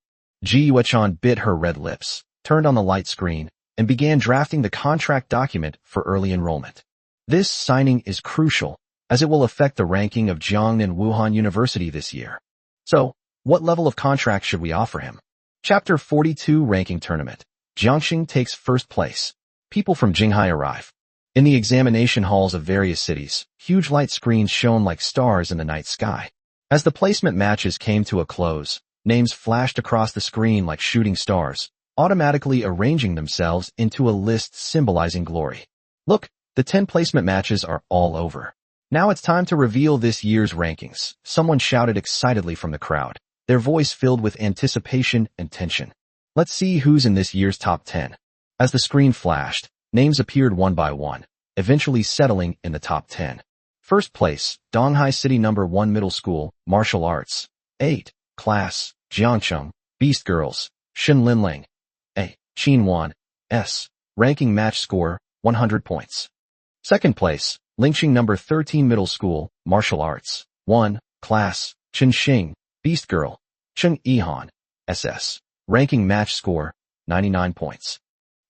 Ji Yuechan bit her red lips, turned on the light screen, and began drafting the contract document for early enrollment. This signing is crucial, as it will affect the ranking of Jiangnan Wuhan University this year. So, what level of contract should we offer him? Chapter 42 Ranking Tournament. Jiangxing takes first place. People from Jinghai arrive. In the examination halls of various cities, huge light screens shone like stars in the night sky. As the placement matches came to a close, names flashed across the screen like shooting stars, automatically arranging themselves into a list symbolizing glory. Look, the 10 placement matches are all over. Now it's time to reveal this year's rankings, someone shouted excitedly from the crowd, their voice filled with anticipation and tension. Let's see who's in this year's top 10. As the screen flashed, names appeared one by one, eventually settling in the top 10. First place, Donghai City No. 1 Middle School, Martial Arts. 8. Class, Jiangcheng, Beast Girls, Shin Linling. A. Qinwan. S. Ranking match score, 100 points. Second place, Lingxing No. 13 Middle School, Martial Arts. 1. Class, Chenxing, Beast Girl, Cheng Yihan. SS. Ranking match score, 99 points.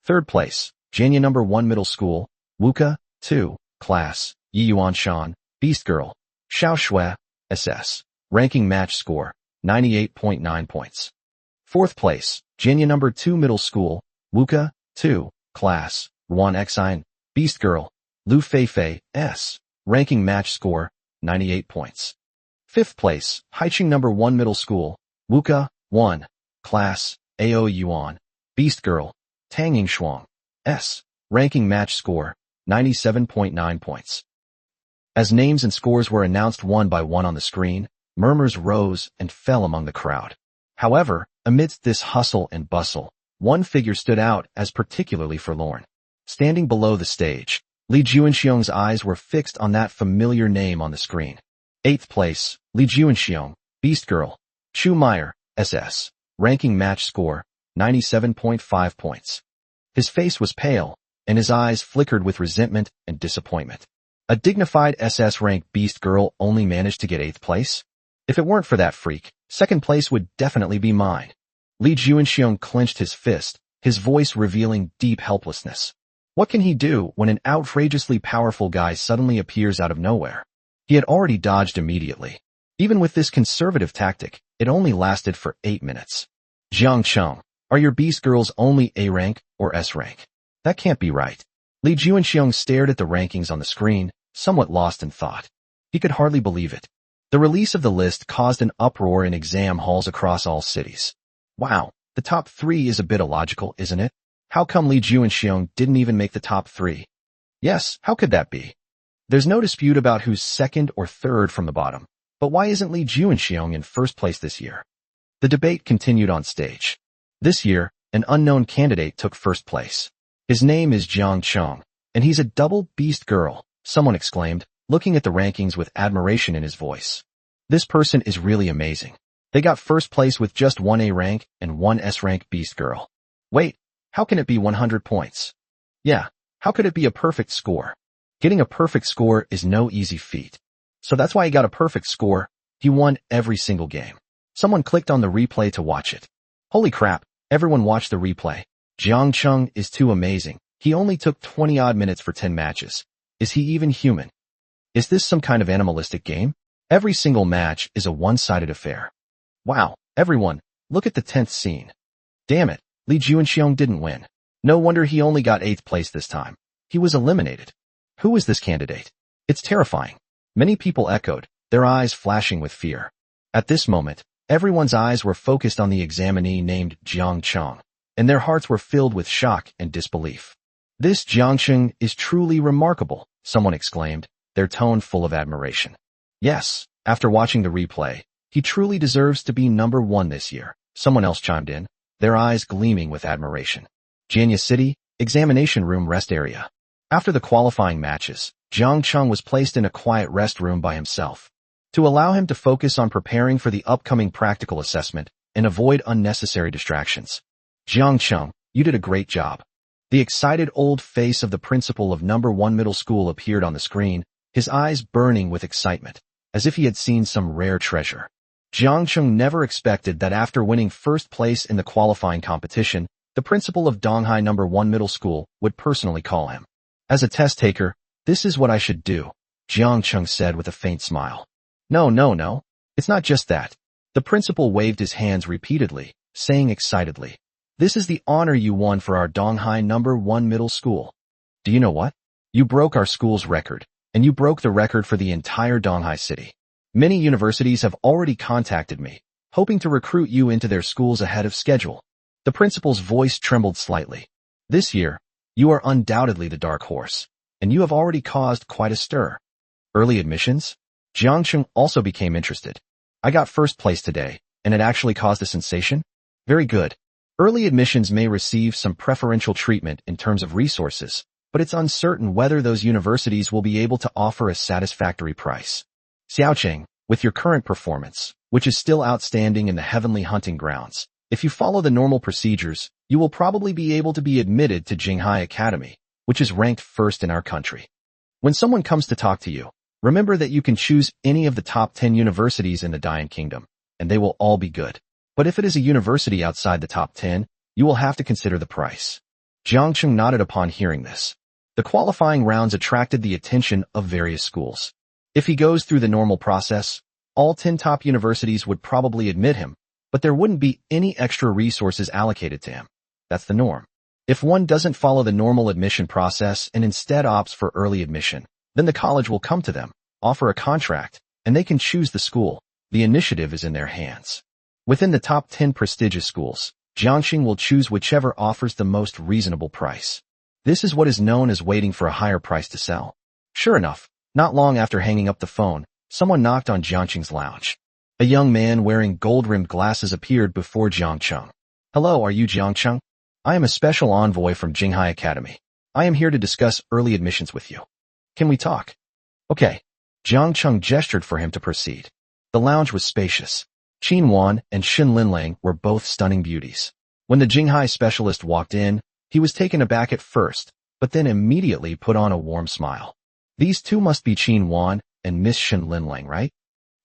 Third place, Janya No. 1 Middle School, Wuka. 2. Class, Yiyuan Shan, Beast Girl, Xiao Shui. SS. Ranking match score, 98.9 points. Fourth place, Janya No. 2 Middle School, Wuka. 2. Class, Ruan Xin, Beast Girl, Lu Feifei. S. Ranking match score, 98 points. Fifth place, Haiqing No. 1 Middle School, Wuka. 1. Class, Ao Yuan, Beast Girl, Tang Yingshuang. S. Ranking match score, 97.9 points. As names and scores were announced one by one on the screen, murmurs rose and fell among the crowd. However, amidst this hustle and bustle, one figure stood out as particularly forlorn. Standing below the stage, Li Juanxiong's eyes were fixed on that familiar name on the screen. 8th place, Li Juanxiong, Beast Girl, Chu Meyer, SS. Ranking match score, 97.5 points. His face was pale, and his eyes flickered with resentment and disappointment. A dignified SS-rank Beast Girl only managed to get 8th place? If it weren't for that freak, 2nd place would definitely be mine. Li Juanxiong clenched his fist, his voice revealing deep helplessness. What can he do when an outrageously powerful guy suddenly appears out of nowhere? He had already dodged immediately. Even with this conservative tactic, it only lasted for 8 minutes. Jiang Cheng, are your Beast Girls only A rank or S rank? That can't be right. Li Juanxiong stared at the rankings on the screen, somewhat lost in thought. He could hardly believe it. The release of the list caused an uproar in exam halls across all cities. Wow, the top 3 is a bit illogical, isn't it? How come Li Juanxiong didn't even make the top 3? Yes, how could that be? There's no dispute about who's 2nd or 3rd from the bottom, But why isn't Lee Juanxiong in first place this year? The debate continued on stage. This year, an unknown candidate took first place. His name is Jiang Chong, and he's a double beast girl, someone exclaimed, looking at the rankings with admiration in his voice. This person is really amazing. They got first place with just 1A rank and 1S rank beast girl. Wait, how can it be 100 points? Yeah, how could it be a perfect score? Getting a perfect score is no easy feat. So that's why he got a perfect score. He won every single game. Someone clicked on the replay to watch it. Holy crap, everyone watched the replay. Jiang Chung is too amazing. He only took 20-odd minutes for 10 matches. Is he even human? Is this some kind of animalistic game? Every single match is a one-sided affair. Wow, everyone, look at the 10th scene. Damn it, Lee Juanxiong didn't win. No wonder he only got 8th place this time. He was eliminated. Who is this candidate? It's terrifying. Many people echoed, their eyes flashing with fear. At this moment, everyone's eyes were focused on the examinee named Jiang Chong, and their hearts were filled with shock and disbelief. This Jiang Chong is truly remarkable, someone exclaimed, their tone full of admiration. Yes, after watching the replay, he truly deserves to be number 1 this year, someone else chimed in, their eyes gleaming with admiration. Janya City, examination room rest area. After the qualifying matches, Jiang Chung was placed in a quiet rest room by himself to allow him to focus on preparing for the upcoming practical assessment and avoid unnecessary distractions. Jiang Chung, you did a great job. The excited old face of the principal of number 1 middle school appeared on the screen, his eyes burning with excitement, as if he had seen some rare treasure. Jiang Chung never expected that after winning first place in the qualifying competition, the principal of Donghai number 1 middle school would personally call him. As a test taker, this is what I should do, Jiang Chung said with a faint smile. No. It's not just that. The principal waved his hands repeatedly, saying excitedly, this is the honor you won for our Donghai number 1 middle school. Do you know what? You broke our school's record, and you broke the record for the entire Donghai city. Many universities have already contacted me, hoping to recruit you into their schools ahead of schedule. The principal's voice trembled slightly. This year, you are undoubtedly the dark horse, and you have already caused quite a stir. Early admissions? Jiang Chung also became interested. I got first place today, and it actually caused a sensation? Very good. Early admissions may receive some preferential treatment in terms of resources, but it's uncertain whether those universities will be able to offer a satisfactory price. Xiaocheng, with your current performance, which is still outstanding in the heavenly hunting grounds, if you follow the normal procedures, you will probably be able to be admitted to Jinghai Academy, which is ranked first in our country. When someone comes to talk to you, remember that you can choose any of the top 10 universities in the Dian Kingdom, and they will all be good. But if it is a university outside the top 10, you will have to consider the price. Jiang Chung nodded upon hearing this. The qualifying rounds attracted the attention of various schools. If he goes through the normal process, all 10 top universities would probably admit him, but there wouldn't be any extra resources allocated to him. That's the norm. If one doesn't follow the normal admission process and instead opts for early admission, then the college will come to them, offer a contract, and they can choose the school. The initiative is in their hands. Within the top 10 prestigious schools, Jiangxing will choose whichever offers the most reasonable price. This is what is known as waiting for a higher price to sell. Sure enough, not long after hanging up the phone, someone knocked on Jiangxing's lounge. A young man wearing gold-rimmed glasses appeared before Jiang Chung. Hello, are you Jiang Chung? I am a special envoy from Jinghai Academy. I am here to discuss early admissions with you. Can we talk? Okay. Jiang Chung gestured for him to proceed. The lounge was spacious. Qin Wan and Shin Linlang were both stunning beauties. When the Jinghai specialist walked in, he was taken aback at first, but then immediately put on a warm smile. These two must be Qin Wan and Miss Shin Linlang, right?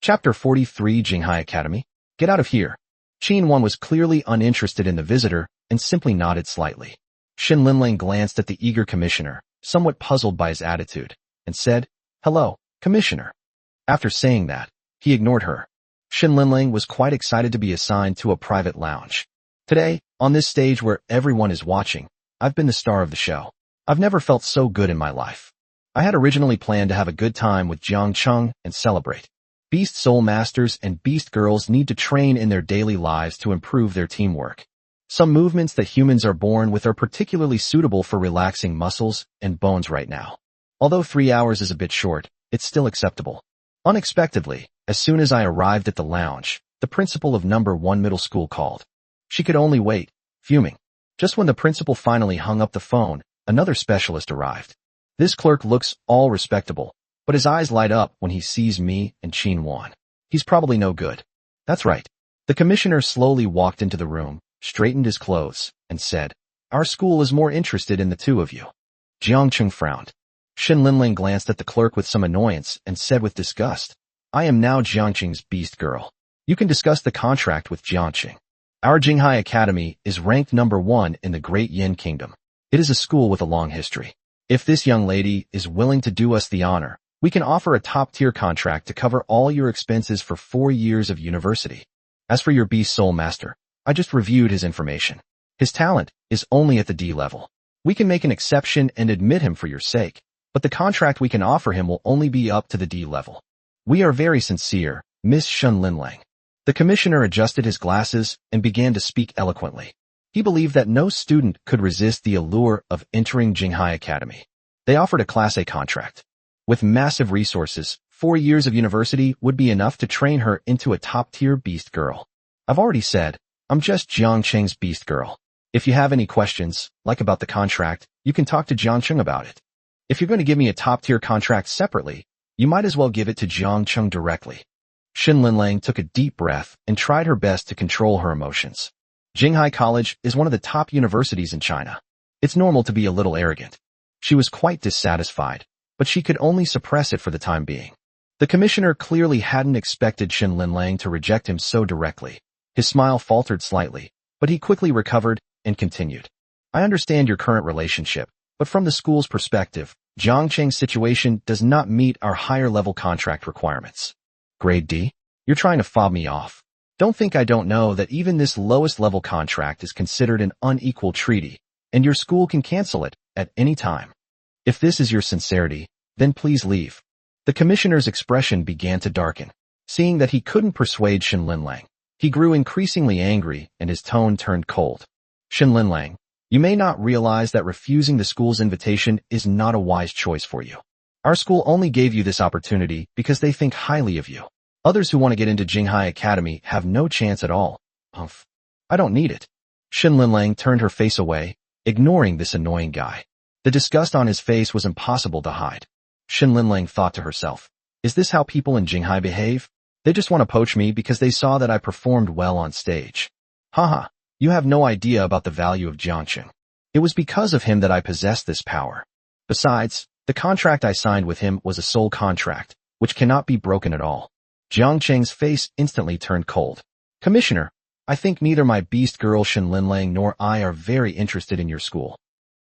Chapter 43 Jinghai Academy. Get out of here. Qin Wan was clearly uninterested in the visitor and simply nodded slightly. Shin Linlang glanced at the eager commissioner, somewhat puzzled by his attitude, and said, Hello, Commissioner. After saying that, he ignored her. Shin Linlang was quite excited to be assigned to a private lounge. Today, on this stage where everyone is watching, I've been the star of the show. I've never felt so good in my life. I had originally planned to have a good time with Jiang Chung and celebrate. Beast Soul Masters and Beast Girls need to train in their daily lives to improve their teamwork. Some movements that humans are born with are particularly suitable for relaxing muscles and bones right now. Although 3 hours is a bit short, it's still acceptable. Unexpectedly, As soon as I arrived at the lounge, the principal of number 1 middle school called. She could only wait, fuming. Just when the principal finally hung up the phone, another specialist arrived. This clerk looks all respectable, but his eyes light up when he sees me and Chin Wan. He's probably no good. That's right. The commissioner slowly walked into the room, straightened his clothes, and said, "Our school is more interested in the two of you." Jiang Chung frowned. Shin Linling glanced at the clerk with some annoyance and said with disgust, "I am now Jiangqing's beast girl. You can discuss the contract with Jiangqing. Our Jinghai Academy is ranked number 1 in the Great Yin Kingdom. It is a school with a long history. If this young lady is willing to do us the honor, we can offer a top-tier contract to cover all your expenses for 4 years of university. As for your beast soul master, I just reviewed his information. His talent is only at the D level. We can make an exception and admit him for your sake, but the contract we can offer him will only be up to the D level. We are very sincere, Miss Shun Linlang." The commissioner adjusted his glasses and began to speak eloquently. He believed that no student could resist the allure of entering Jinghai Academy. They offered a Class A contract. With massive resources, 4 years of university would be enough to train her into a top-tier beast girl. I've already said, I'm just Jiangqing's beast girl. If you have any questions, like about the contract, you can talk to Jiangqing about it. If you're going to give me a top-tier contract separately, you might as well give it to Jiangqing directly. Shin Linlang took a deep breath and tried her best to control her emotions. Jinghai College is one of the top universities in China. It's normal to be a little arrogant. She was quite dissatisfied, but she could only suppress it for the time being. The commissioner clearly hadn't expected Shin Linlang to reject him so directly. His smile faltered slightly, but he quickly recovered and continued. I understand your current relationship, but from the school's perspective, Jiangqing's situation does not meet our higher-level contract requirements. Grade D? You're trying to fob me off. Don't think I don't know that even this lowest-level contract is considered an unequal treaty, and your school can cancel it at any time. If this is your sincerity, then please leave. The commissioner's expression began to darken. Seeing that he couldn't persuade Shin Linlang, he grew increasingly angry and his tone turned cold. Shin Linlang, you may not realize that refusing the school's invitation is not a wise choice for you. Our school only gave you this opportunity because they think highly of you. Others who want to get into Jinghai Academy have no chance at all. Humph. I don't need it. Shin Linlang turned her face away, ignoring this annoying guy. The disgust on his face was impossible to hide. Shin Linlang thought to herself, is this how people in Jinghai behave? They just want to poach me because they saw that I performed well on stage. Haha, you have no idea about the value of Jiangqing. It was because of him that I possessed this power. Besides, the contract I signed with him was a sole contract, which cannot be broken at all. Jiangqing's face instantly turned cold. Commissioner, I think neither my beast girl Shin Linlang nor I are very interested in your school.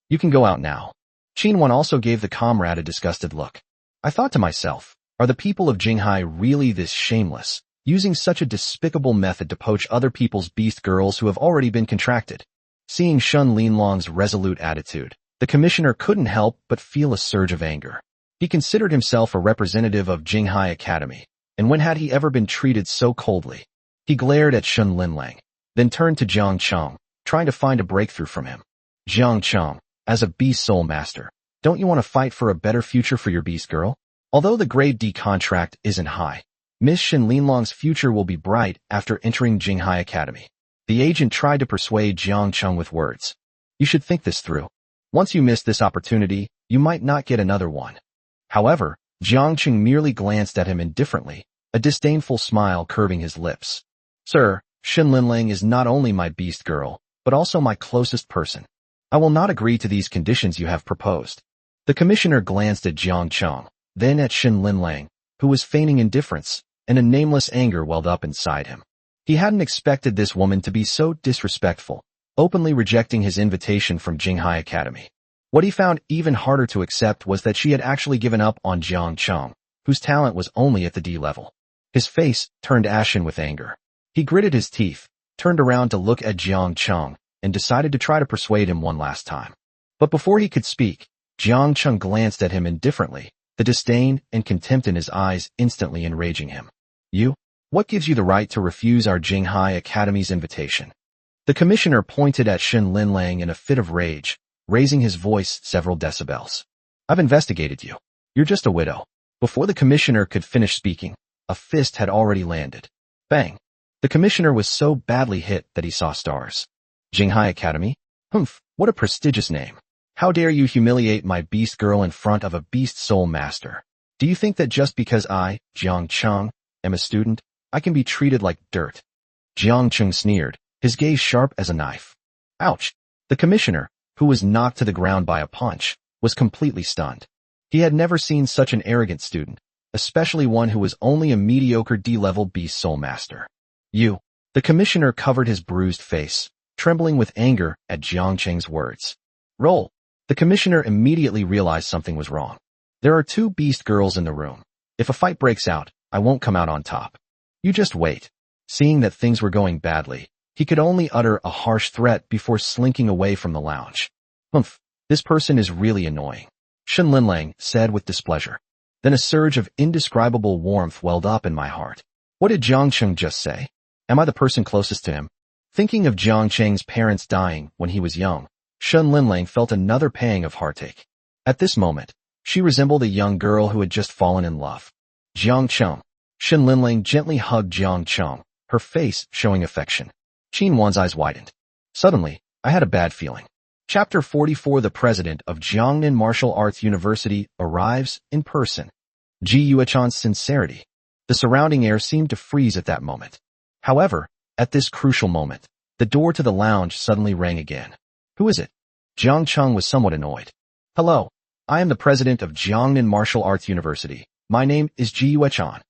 You can go out now. Qinwan also gave the comrade a disgusted look. I thought to myself, are the people of Jinghai really this shameless, using such a despicable method to poach other people's beast girls who have already been contracted? Seeing Shun Linlong's resolute attitude, the commissioner couldn't help but feel a surge of anger. He considered himself a representative of Jinghai Academy, and when had he ever been treated so coldly? He glared at Shun Linlang, then turned to Jiang Cheng, trying to find a breakthrough from him. Jiang Cheng, as a beast soul master, don't you want to fight for a better future for your beast girl? Although the grade D contract isn't high, Miss Shin Linlong's future will be bright after entering Jinghai Academy. The agent tried to persuade Jiang Cheng with words. You should think this through. Once you miss this opportunity, you might not get another one. However, Jiang Cheng merely glanced at him indifferently, a disdainful smile curving his lips. Sir, Shin Linlang is not only my beast girl, but also my closest person. I will not agree to these conditions you have proposed. The commissioner glanced at Jiang Cheng, then at Shin Linlang, who was feigning indifference, and a nameless anger welled up inside him. He hadn't expected this woman to be so disrespectful, openly rejecting his invitation from Jinghai Academy. What he found even harder to accept was that she had actually given up on Jiang Cheng, whose talent was only at the D level. His face turned ashen with anger. He gritted his teeth, turned around to look at Jiang Cheng, and decided to try to persuade him one last time. But before he could speak, Jiang Cheng glanced at him indifferently, the disdain and contempt in his eyes instantly enraging him. You? What gives you the right to refuse our Jinghai Academy's invitation? The commissioner pointed at Shin Linlang in a fit of rage, raising his voice several decibels. I've investigated you. You're just a widow. Before the commissioner could finish speaking, a a fist had already landed. Bang! The commissioner was so badly hit that he saw stars. Jinghai Academy? Humph, what a prestigious name. How dare you humiliate my beast girl in front of a beast soul master? Do you think that just because I, Jiang Cheng, am a student, I can be treated like dirt? Jiang Cheng sneered, his gaze sharp as a knife. Ouch! The commissioner, who was knocked to the ground by a punch, was completely stunned. He had never seen such an arrogant student, especially one who was only a mediocre D-level beast soul master. You. The commissioner covered his bruised face, trembling with anger at Jiang Cheng's words. Roll. The commissioner immediately realized something was wrong. There are 2 beast girls in the room. If a fight breaks out, I won't come out on top. You just wait. Seeing that things were going badly, he could only utter a harsh threat before slinking away from the lounge. Humph, this person is really annoying, Shen Linlang said with displeasure. Then a surge of indescribable warmth welled up in my heart. What did Jiang Cheng just say? Am I the person closest to him? Thinking of Jiang Cheng's parents dying when he was young, Shen Linlang felt another pang of heartache. At this moment, she resembled a young girl who had just fallen in love. Jiang Cheng. Shen Linlang gently hugged Jiang Cheng, her face showing affection. Qin Wan's eyes widened. Suddenly, I had a bad feeling. Chapter 44. The president of Jiangnan Martial Arts University arrives in person. Ji Yuechan's sincerity. The surrounding air seemed to freeze at that moment. However, at this crucial moment, the door to the lounge suddenly rang again. Who is it? Jiang Cheng was somewhat annoyed. Hello, I am the president of Jiangnan Martial Arts University. My name is Ji Yuechan.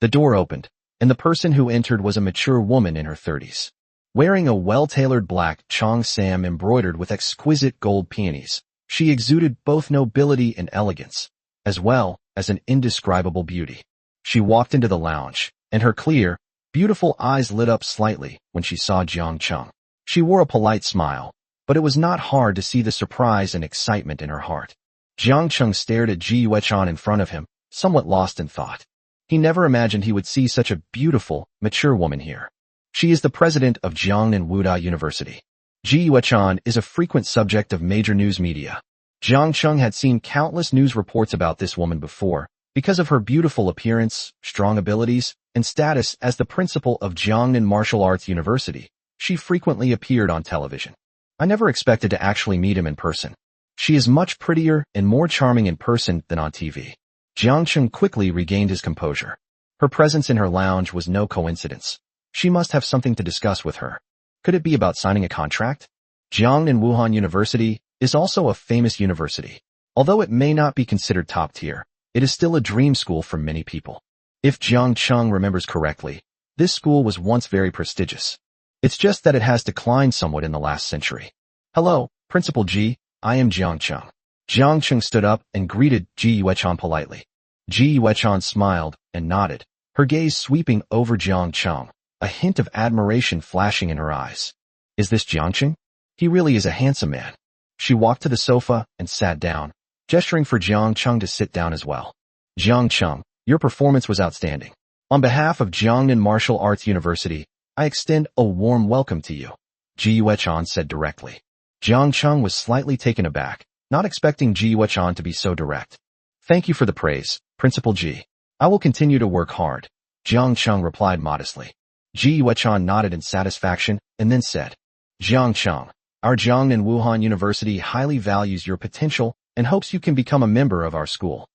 The door opened, and the person who entered was a mature woman in her 30s. Wearing a well-tailored black cheongsam embroidered with exquisite gold peonies, she exuded both nobility and elegance, as well as an indescribable beauty. She walked into the lounge, and her clear, beautiful eyes lit up slightly when she saw Jiang Cheng. She wore a polite smile, but it was not hard to see the surprise and excitement in her heart. Jiang Cheng stared at Ji Yuechan in front of him, somewhat lost in thought. He never imagined he would see such a beautiful, mature woman here. She is the president of Jiangnan Wuda University. Ji Yuechan is a frequent subject of major news media. Jiang Cheng had seen countless news reports about this woman before, because of her beautiful appearance, strong abilities, and status as the principal of Jiangnan Martial Arts University. She frequently appeared on television. I never expected to actually meet him in person. She is much prettier and more charming in person than on TV. Jiang Cheng quickly regained his composure. Her presence in her lounge was no coincidence. She must have something to discuss with her. Could it be about signing a contract? Jiangnan Wuhan University is also a famous university. Although it may not be considered top tier, it is still a dream school for many people. If Jiang Cheng remembers correctly, this school was once very prestigious. It's just that it has declined somewhat in the last century. Hello, Principal Ji, I am Jiang Cheng. Jiang Cheng stood up and greeted Ji Yuechan politely. Ji Yuechan smiled and nodded, her gaze sweeping over Jiang Cheng, a hint of admiration flashing in her eyes. Is this Jiang Cheng? He really is a handsome man. She walked to the sofa and sat down, gesturing for Jiang Cheng to sit down as well. Jiang Cheng, your performance was outstanding. On behalf of Jiangnan Martial Arts University, I extend a warm welcome to you, Ji Yuechan said directly. Jiang Cheng was slightly taken aback, not expecting Ji Yuechan to be so direct. Thank you for the praise, Principal Ji. I will continue to work hard, Jiang Cheng replied modestly. Ji Yuechan nodded in satisfaction and then said, Jiang Cheng, our Jiangnan Wuhan University highly values your potential and hopes you can become a member of our school.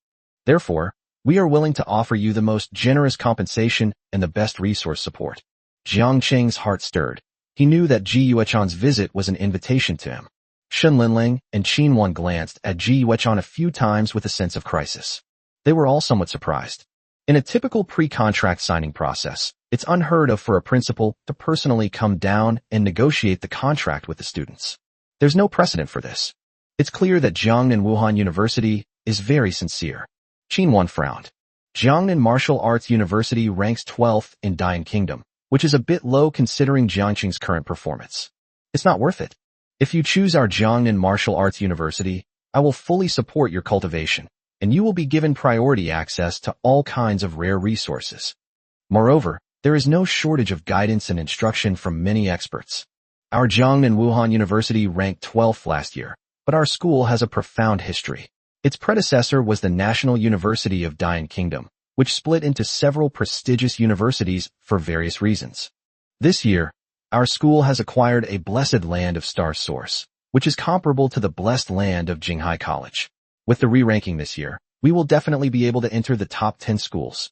Therefore, we are willing to offer you the most generous compensation and the best resource support. Jiang Cheng's heart stirred. He knew that Ji Yuechan's visit was an invitation to him. Shen Linlang and Qin Wan glanced at Ji Yuechan a few times with a sense of crisis. They were all somewhat surprised. In a typical pre-contract signing process, it's unheard of for a principal to personally come down and negotiate the contract with the students. There's no precedent for this. It's clear that Jiangnan Wuhan University is very sincere. Qin Wan frowned. Jiangnan Martial Arts University ranks 12th in Dian Kingdom, which is a bit low considering Jiang Cheng's current performance. It's not worth it. If you choose our Jiangnan Martial Arts University, I will fully support your cultivation, and you will be given priority access to all kinds of rare resources. Moreover, there is no shortage of guidance and instruction from many experts. Our Jiangnan Wuhan University ranked 12th last year, but our school has a profound history. Its predecessor was the National University of Dian Kingdom, which split into several prestigious universities for various reasons. This year, our school has acquired a blessed land of star source, which is comparable to the blessed land of Jinghai College. With the re-ranking this year, we will definitely be able to enter the top 10 schools.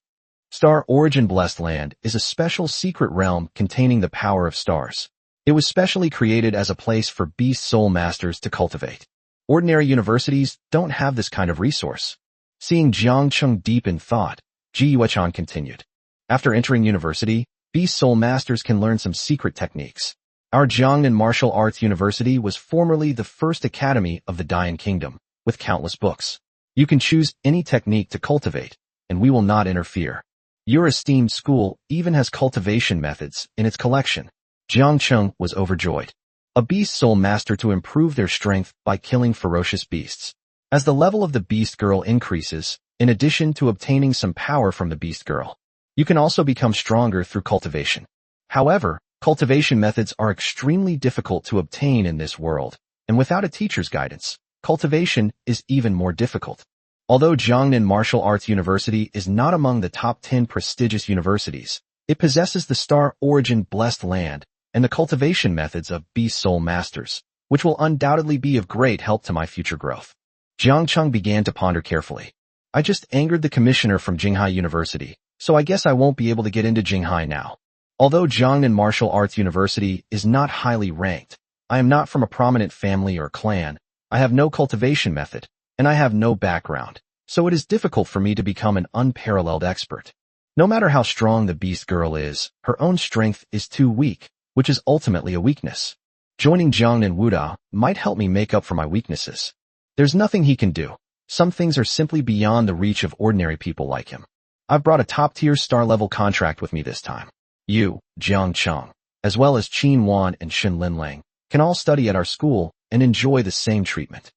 Star Origin Blessed Land is a special secret realm containing the power of stars. It was specially created as a place for beast soul masters to cultivate. Ordinary universities don't have this kind of resource. Seeing Jiang Cheng deep in thought, Ji Yuechan continued. After entering university, beast soul masters can learn some secret techniques. Our Jiangnan Martial Arts University was formerly the first academy of the Dian Kingdom, with countless books. You can choose any technique to cultivate, and we will not interfere. Your esteemed school even has cultivation methods in its collection. Jiang Cheng was overjoyed. A beast soul master to improve their strength by killing ferocious beasts. As the level of the beast girl increases, in addition to obtaining some power from the beast girl, you can also become stronger through cultivation. However, cultivation methods are extremely difficult to obtain in this world, and without a teacher's guidance, cultivation is even more difficult. Although Jiangnan Martial Arts University is not among the top 10 prestigious universities, it possesses the Star Origin Blessed Land and the cultivation methods of Beast Soul Masters, which will undoubtedly be of great help to my future growth. Jiang Cheng began to ponder carefully. I just angered the commissioner from Jinghai University, so I guess I won't be able to get into Jinghai now. Although Jiangnan Martial Arts University is not highly ranked, I am not from a prominent family or clan, I have no cultivation method, and I have no background, so it is difficult for me to become an unparalleled expert. No matter how strong the beast girl is, her own strength is too weak, which is ultimately a weakness. Joining Jiangnan Wuda might help me make up for my weaknesses. There's nothing he can do. Some things are simply beyond the reach of ordinary people like him. I've brought a top-tier star-level contract with me this time. You, Jiang Cheng, as well as Qin Wan and Shin Linlang, can all study at our school and enjoy the same treatment.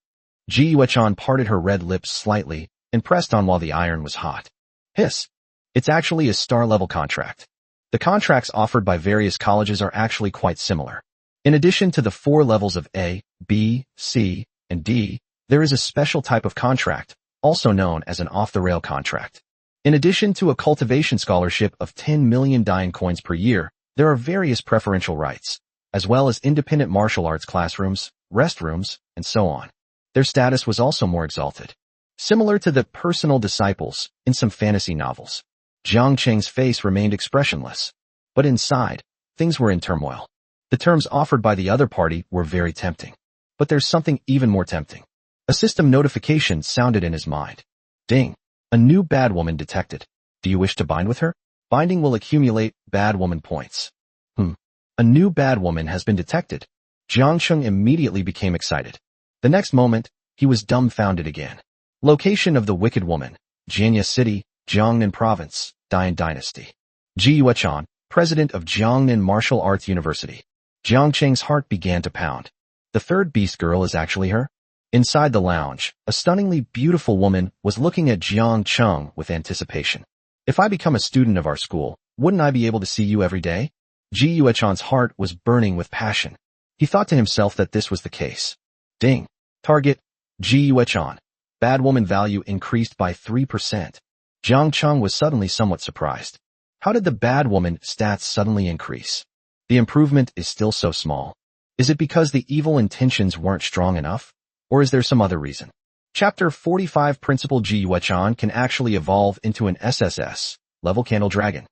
Ji Yuechan parted her red lips slightly and pressed on while the iron was hot. Hiss. It's actually a star-level contract. The contracts offered by various colleges are actually quite similar. In addition to the 4 levels of A, B, C, and D, there is a special type of contract, also known as an off-the-rail contract. In addition to a cultivation scholarship of 10 million Dian coins per year, there are various preferential rights, as well as independent martial arts classrooms, restrooms, and so on. Their status was also more exalted. Similar to the personal disciples in some fantasy novels. Jiang Cheng's face remained expressionless. But inside, things were in turmoil. The terms offered by the other party were very tempting. But there's something even more tempting. A system notification sounded in his mind. Ding. A new bad woman detected. Do you wish to bind with her? Binding will accumulate bad woman points. A new bad woman has been detected. Jiang Cheng immediately became excited. The next moment, he was dumbfounded again. Location of the wicked woman, Jianya City, Jiangnan Province, Dian Dynasty. Ji Yuechan, president of Jiangnan Martial Arts University. Jiang Cheng's heart began to pound. The third beast girl is actually her? Inside the lounge, a stunningly beautiful woman was looking at Jiang Cheng with anticipation. If I become a student of our school, wouldn't I be able to see you every day? Ji Yuechan's heart was burning with passion. He thought to himself that this was the case. Ding. Target. Ji Yuechan. Bad woman value increased by 3%. Jiang Cheng was suddenly somewhat surprised. How did the bad woman stats suddenly increase? The improvement is still so small. Is it because the evil intentions weren't strong enough? Or is there some other reason? Chapter 45 Principal Ji Yuechan can actually evolve into an SSS level candle dragon.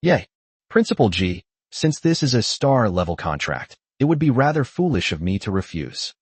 Yay! Principal Ji, since this is a star level contract, it would be rather foolish of me to refuse.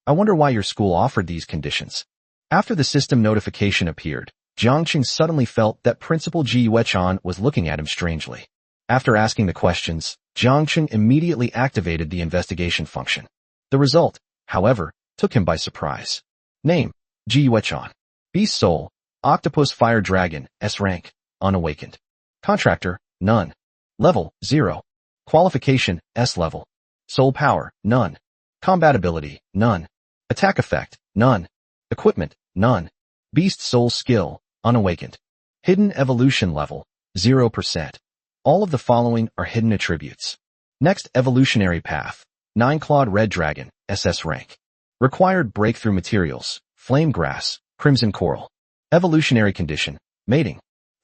I wonder why your school offered these conditions. After the system notification appeared, Jiang Cheng suddenly felt that Principal Ji Yuechan was looking at him strangely. After asking the questions, Jiang Cheng immediately activated the investigation function. The result, however, took him by surprise. Name, Ji Yuechan. Beast Soul, Octopus Fire Dragon, S rank, unawakened. Contractor, none. Level, 0. Qualification, S level. Soul power, none. Combat ability, none. Attack effect, none. Equipment, none. Beast Soul skill, unawakened. Hidden evolution level, 0%. All of the following are hidden attributes. Next evolutionary path, 9-clawed red dragon, SS rank. Required breakthrough materials, flame grass, crimson coral. Evolutionary condition, mating.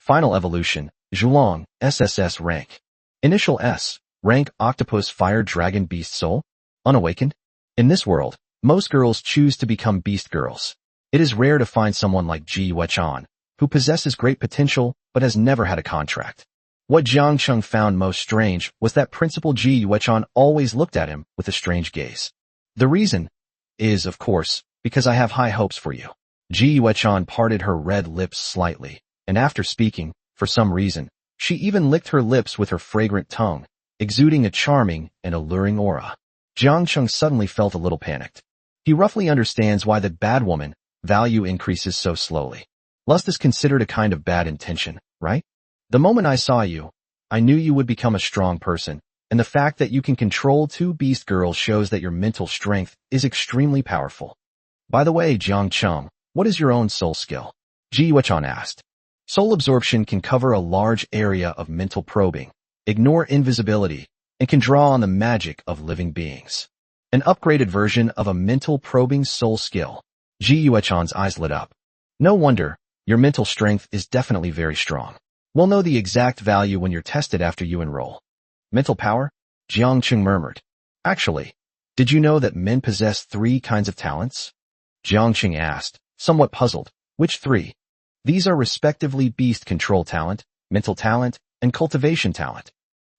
Final evolution, Zhulong, SSS rank. Initial S, rank octopus fire dragon beast soul, unawakened. In this world, most girls choose to become beast girls. It is rare to find someone like Ji Yuechan, who possesses great potential but has never had a contract. What Jiang Cheng found most strange was that Principal Ji Yuechan always looked at him with a strange gaze. The reason is, of course, because I have high hopes for you. Ji Yuechan parted her red lips slightly, and after speaking, for some reason, she even licked her lips with her fragrant tongue, exuding a charming and alluring aura. Jiang Cheng suddenly felt a little panicked. He roughly understands why the bad woman value increases so slowly. Lust is considered a kind of bad intention, right? The moment I saw you, I knew you would become a strong person, and the fact that you can control two beast girls shows that your mental strength is extremely powerful. By the way, Jiang Cheng, what is your own soul skill? Ji Yuechan asked. Soul absorption can cover a large area of mental probing, ignore invisibility, and can draw on the magic of living beings. An upgraded version of a mental probing soul skill. Ji Yuechan's eyes lit up. No wonder, your mental strength is definitely very strong. We'll know the exact value when you're tested after you enroll. Mental power? Jiang Cheng murmured. Actually, did you know that men possess 3 kinds of talents? Jiang Cheng asked, somewhat puzzled. Which 3? These are respectively beast control talent, mental talent, and cultivation talent.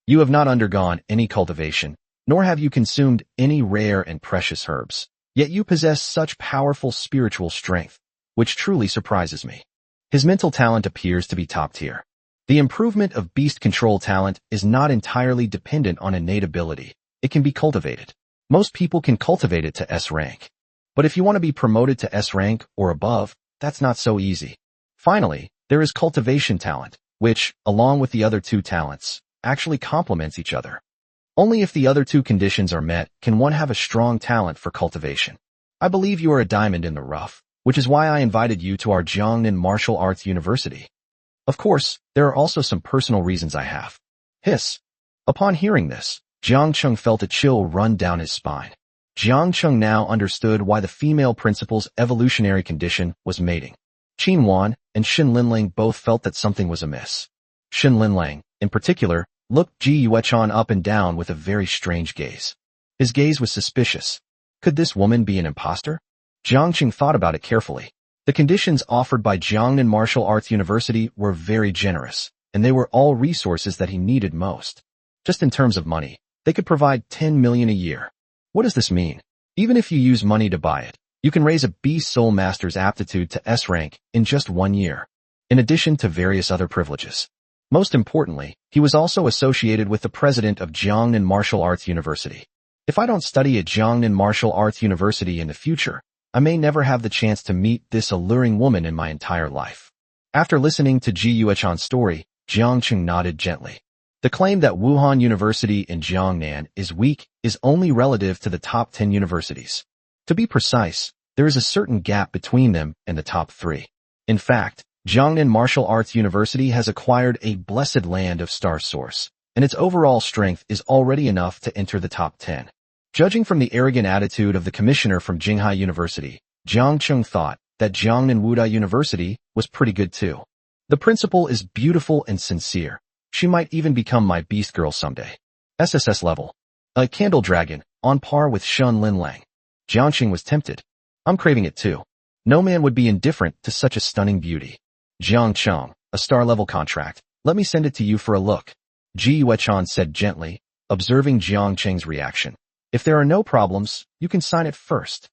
You have not undergone any cultivation, nor have you consumed any rare and precious herbs. Yet you possess such powerful spiritual strength, which truly surprises me. His mental talent appears to be top tier. The improvement of beast control talent is not entirely dependent on innate ability. It can be cultivated. Most people can cultivate it to S rank. But if you want to be promoted to S rank or above, that's not so easy. Finally, there is cultivation talent, which, along with the other 2 talents, actually complements each other. Only if the other 2 conditions are met can one have a strong talent for cultivation. I believe you are a diamond in the rough, which is why I invited you to our Jiangnan Martial Arts University. Of course, there are also some personal reasons I have. Hiss. Upon hearing this, Jiang Cheng felt a chill run down his spine. Jiang Cheng now understood why the female principal's evolutionary condition was mating. Qin Wan and Shin Linlang both felt that something was amiss. Shin Linlang, in particular, looked Ji Yuechan up and down with a very strange gaze. His gaze was suspicious. Could this woman be an imposter? Jiang Cheng thought about it carefully. The conditions offered by Jiangnan Martial Arts University were very generous, and they were all resources that he needed most. Just in terms of money, they could provide 10 million a year. What does this mean? Even if you use money to buy it, you can raise a Beast Soul Master's aptitude to S rank in just 1 year, in addition to various other privileges. Most importantly, he was also associated with the president of Jiangnan Martial Arts University. If I don't study at Jiangnan Martial Arts University in the future, I may never have the chance to meet this alluring woman in my entire life. After listening to Ji Yuechan's story, Jiang Cheng nodded gently. The claim that Wuhan University in Jiangnan is weak is only relative to the top 10 universities. To be precise, there is a certain gap between them and the top 3. In fact, Jiangnan Martial Arts University has acquired a blessed land of star source, and its overall strength is already enough to enter the top 10. Judging from the arrogant attitude of the commissioner from Jinghai University, Jiang Cheng thought that Jiangnan Wuda University was pretty good too. The principal is beautiful and sincere. She might even become my beast girl someday. SSS level. A candle dragon, on par with Shun Linlang. Jiang Cheng was tempted. I'm craving it too. No man would be indifferent to such a stunning beauty. Jiang Cheng, a star-level contract. Let me send it to you for a look. Ji Yuechan said gently, observing Jiang Cheng's reaction. If there are no problems, you can sign it first.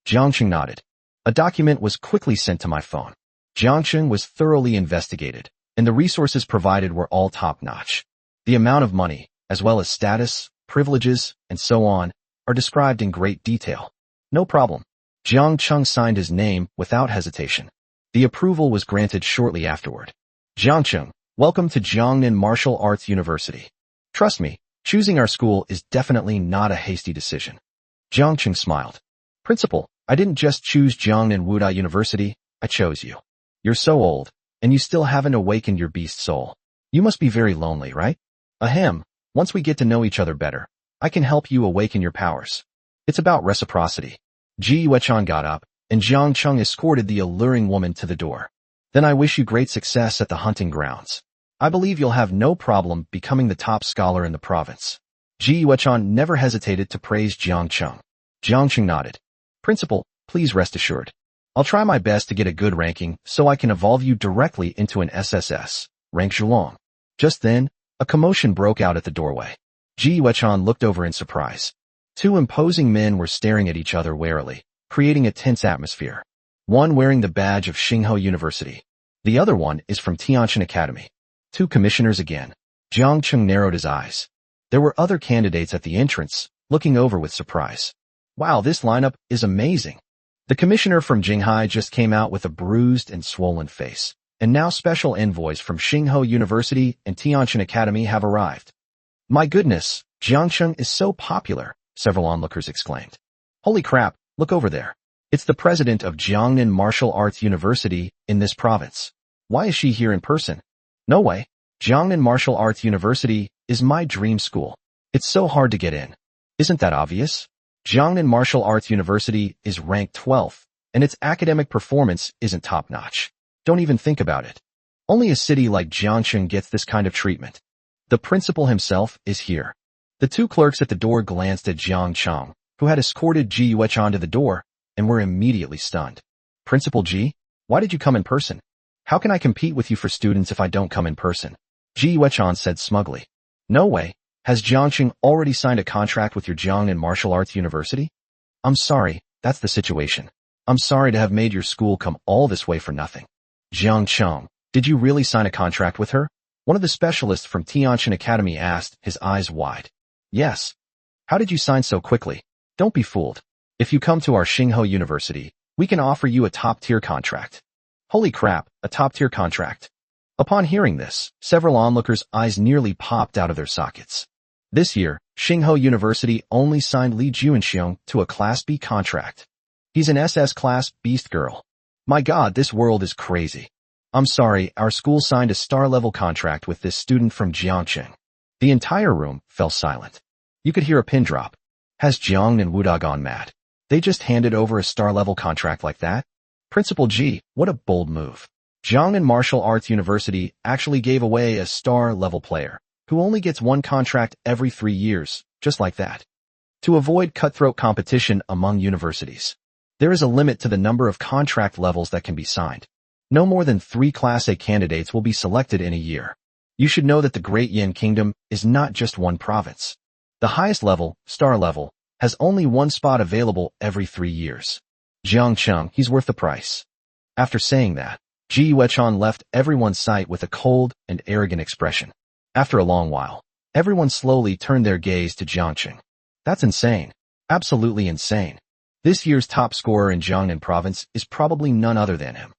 Jiang Cheng nodded. A document was quickly sent to my phone. Jiang Cheng was thoroughly investigated, and the resources provided were all top-notch. The amount of money, as well as status, privileges, and so on, are described in great detail. No problem. Jiang Cheng signed his name without hesitation. The approval was granted shortly afterward. Jiang Cheng, welcome to Jiangnan Martial Arts University. Trust me, choosing our school is definitely not a hasty decision. Jiang Cheng smiled. Principal, I didn't just choose Jiangnan Wuda University, I chose you. You're so old, and you still haven't awakened your beast soul. You must be very lonely, right? Ahem, once we get to know each other better, I can help you awaken your powers. It's about reciprocity. Ji Yuechan got up, and Jiang Cheng escorted the alluring woman to the door. Then I wish you great success at the hunting grounds. I believe you'll have no problem becoming the top scholar in the province. Ji Yuechan never hesitated to praise Jiang Cheng. Jiang Cheng nodded. Principal, please rest assured. I'll try my best to get a good ranking so I can evolve you directly into an SSS-Rank Villain. Just then, a commotion broke out at the doorway. Ji Yuechan looked over in surprise. Two imposing men were staring at each other warily, creating a tense atmosphere. One wearing the badge of Xinghe University. The other one is from Tianjin Academy. Two commissioners again. Jiang Cheng narrowed his eyes. There were other candidates at the entrance, looking over with surprise. Wow, this lineup is amazing. The commissioner from Jinghai just came out with a bruised and swollen face, and now special envoys from Xinghe University and Tianjin Academy have arrived. My goodness, Jiang Cheng is so popular, several onlookers exclaimed. Holy crap, look over there. It's the president of Jiangnan Martial Arts University in this province. Why is she here in person? No way. Jiangnan Martial Arts University is my dream school. It's so hard to get in. Isn't that obvious? Jiangnan Martial Arts University is ranked 12th, and its academic performance isn't top-notch. Don't even think about it. Only a city like Jiangcheng gets this kind of treatment. The principal himself is here. The two clerks at the door glanced at Jiang Cheng, who had escorted Ji Yuechan to the door, and were immediately stunned. Principal Ji, why did you come in person? How can I compete with you for students if I don't come in person? Ji Yuechan said smugly. No way. Has Jiangcheng already signed a contract with your Jiangnan Martial Arts University? I'm sorry, that's the situation. I'm sorry to have made your school come all this way for nothing. Jiangcheng, did you really sign a contract with her? One of the specialists from Tianjin Academy asked, his eyes wide. Yes. How did you sign so quickly? Don't be fooled. If you come to our Xinghe University, we can offer you a top-tier contract. Holy crap, a top-tier contract. Upon hearing this, several onlookers' eyes nearly popped out of their sockets. This year, Xinghe University only signed Li Juanxiong to a Class B contract. He's an SS Class Beast Girl. My god, this world is crazy. I'm sorry, our school signed a star-level contract with this student from Jiangcheng. The entire room fell silent. You could hear a pin drop. Has Jiang and Wuda gone mad? They just handed over a star-level contract like that? Principal Ji, what a bold move. Jiangnan Martial Arts University actually gave away a star-level player, who only gets one contract every 3 years, just like that. To avoid cutthroat competition among universities, there is a limit to the number of contract levels that can be signed. No more than 3 Class A candidates will be selected in a year. You should know that the Great Yin Kingdom is not just one province. The highest level, star level, has only one spot available every 3 years. Jiang Cheng, he's worth the price. After saying that, Ji Yuechan left everyone's sight with a cold and arrogant expression. After a long while, everyone slowly turned their gaze to Jiang Cheng. That's insane. Absolutely insane. This year's top scorer in Jiangnan province is probably none other than him.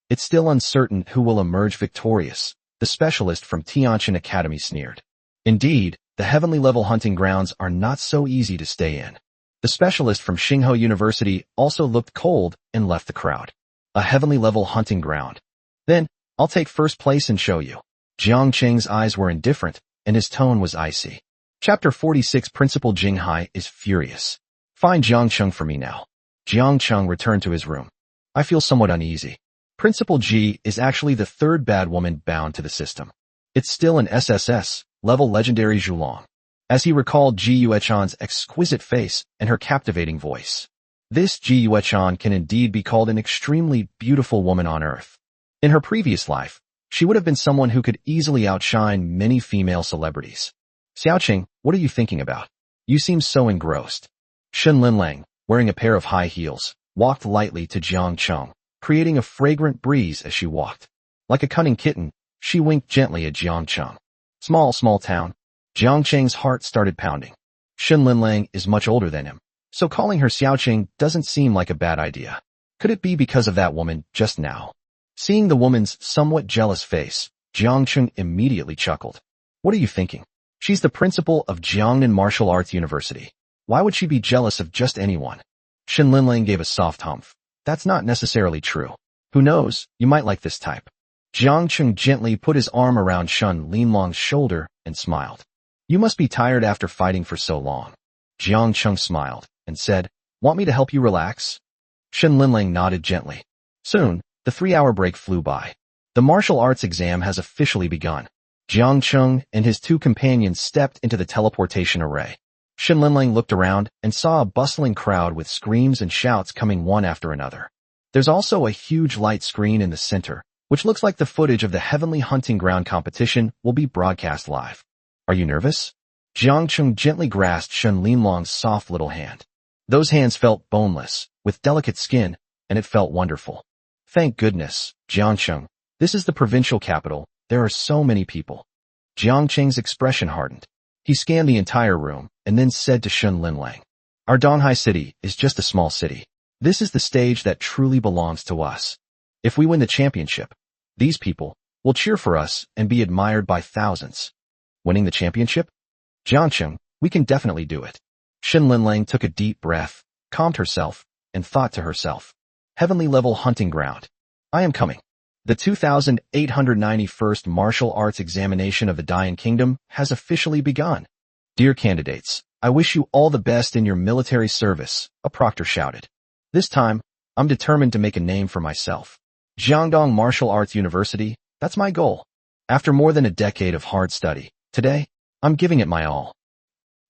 It's still uncertain who will emerge victorious, the specialist from Tianjin Academy sneered. Indeed, the heavenly level hunting grounds are not so easy to stay in. The specialist from Xinghe University also looked cold and left the crowd. A heavenly level hunting ground. Then, I'll take first place and show you. Jiang Cheng's eyes were indifferent, and his tone was icy. Chapter 46 Principal Jinghai is furious. Find Jiang Cheng for me now. Jiang Cheng returned to his room. I feel somewhat uneasy. Principal Ji is actually the third bad woman bound to the system. It's still an SSS, level legendary Zhulong. As he recalled Ji Yuechan's exquisite face and her captivating voice. This Ji Yuechan can indeed be called an extremely beautiful woman on earth. In her previous life, she would have been someone who could easily outshine many female celebrities. Xiaoqing, what are you thinking about? You seem so engrossed. Shen Linlang, wearing a pair of high heels, walked lightly to Jiang Cheng, creating a fragrant breeze as she walked. Like a cunning kitten, she winked gently at Jiang Cheng. Small town. Jiang Cheng's heart started pounding. Shen Linlang is much older than him, so calling her Xiaoqing doesn't seem like a bad idea. Could it be because of that woman just now? Seeing the woman's somewhat jealous face, Jiang Cheng immediately chuckled. What are you thinking? She's the principal of Jiangnan Martial Arts University. Why would she be jealous of just anyone? Shen Linlang gave a soft humph. That's not necessarily true. Who knows, you might like this type. Jiang Cheng gently put his arm around Shen Linlang's shoulder and smiled. You must be tired after fighting for so long. Jiang Cheng smiled and said, Want me to help you relax? Shen Linlang nodded gently. Soon, the The 3-hour break flew by. The martial arts exam has officially begun. Jiang Cheng and his 2 companions stepped into the teleportation array. Shen Linlang looked around and saw a bustling crowd with screams and shouts coming one after another. There's also a huge light screen in the center, which looks like the footage of the Heavenly Hunting Ground competition will be broadcast live. Are you nervous? Jiang Cheng gently grasped Shen Linlong's soft little hand. Those hands felt boneless, with delicate skin, and it felt wonderful. Thank goodness, Jiang Cheng. This is the provincial capital. There are so many people. Jiang Cheng's expression hardened. He scanned the entire room and then said to Shen Linlang, "Our Donghai city is just a small city. This is the stage that truly belongs to us. If we win the championship, these people will cheer for us and be admired by thousands." Winning the championship? Jiang Cheng, we can definitely do it. Shen Linlang took a deep breath, calmed herself, and thought to herself, Heavenly level hunting ground. I am coming. The 2891st Martial Arts Examination of the Dian Kingdom has officially begun. Dear candidates, I wish you all the best in your military service, a proctor shouted. This time, I'm determined to make a name for myself. Jiangdong Martial Arts University, that's my goal. After more than a decade of hard study, today, I'm giving it my all.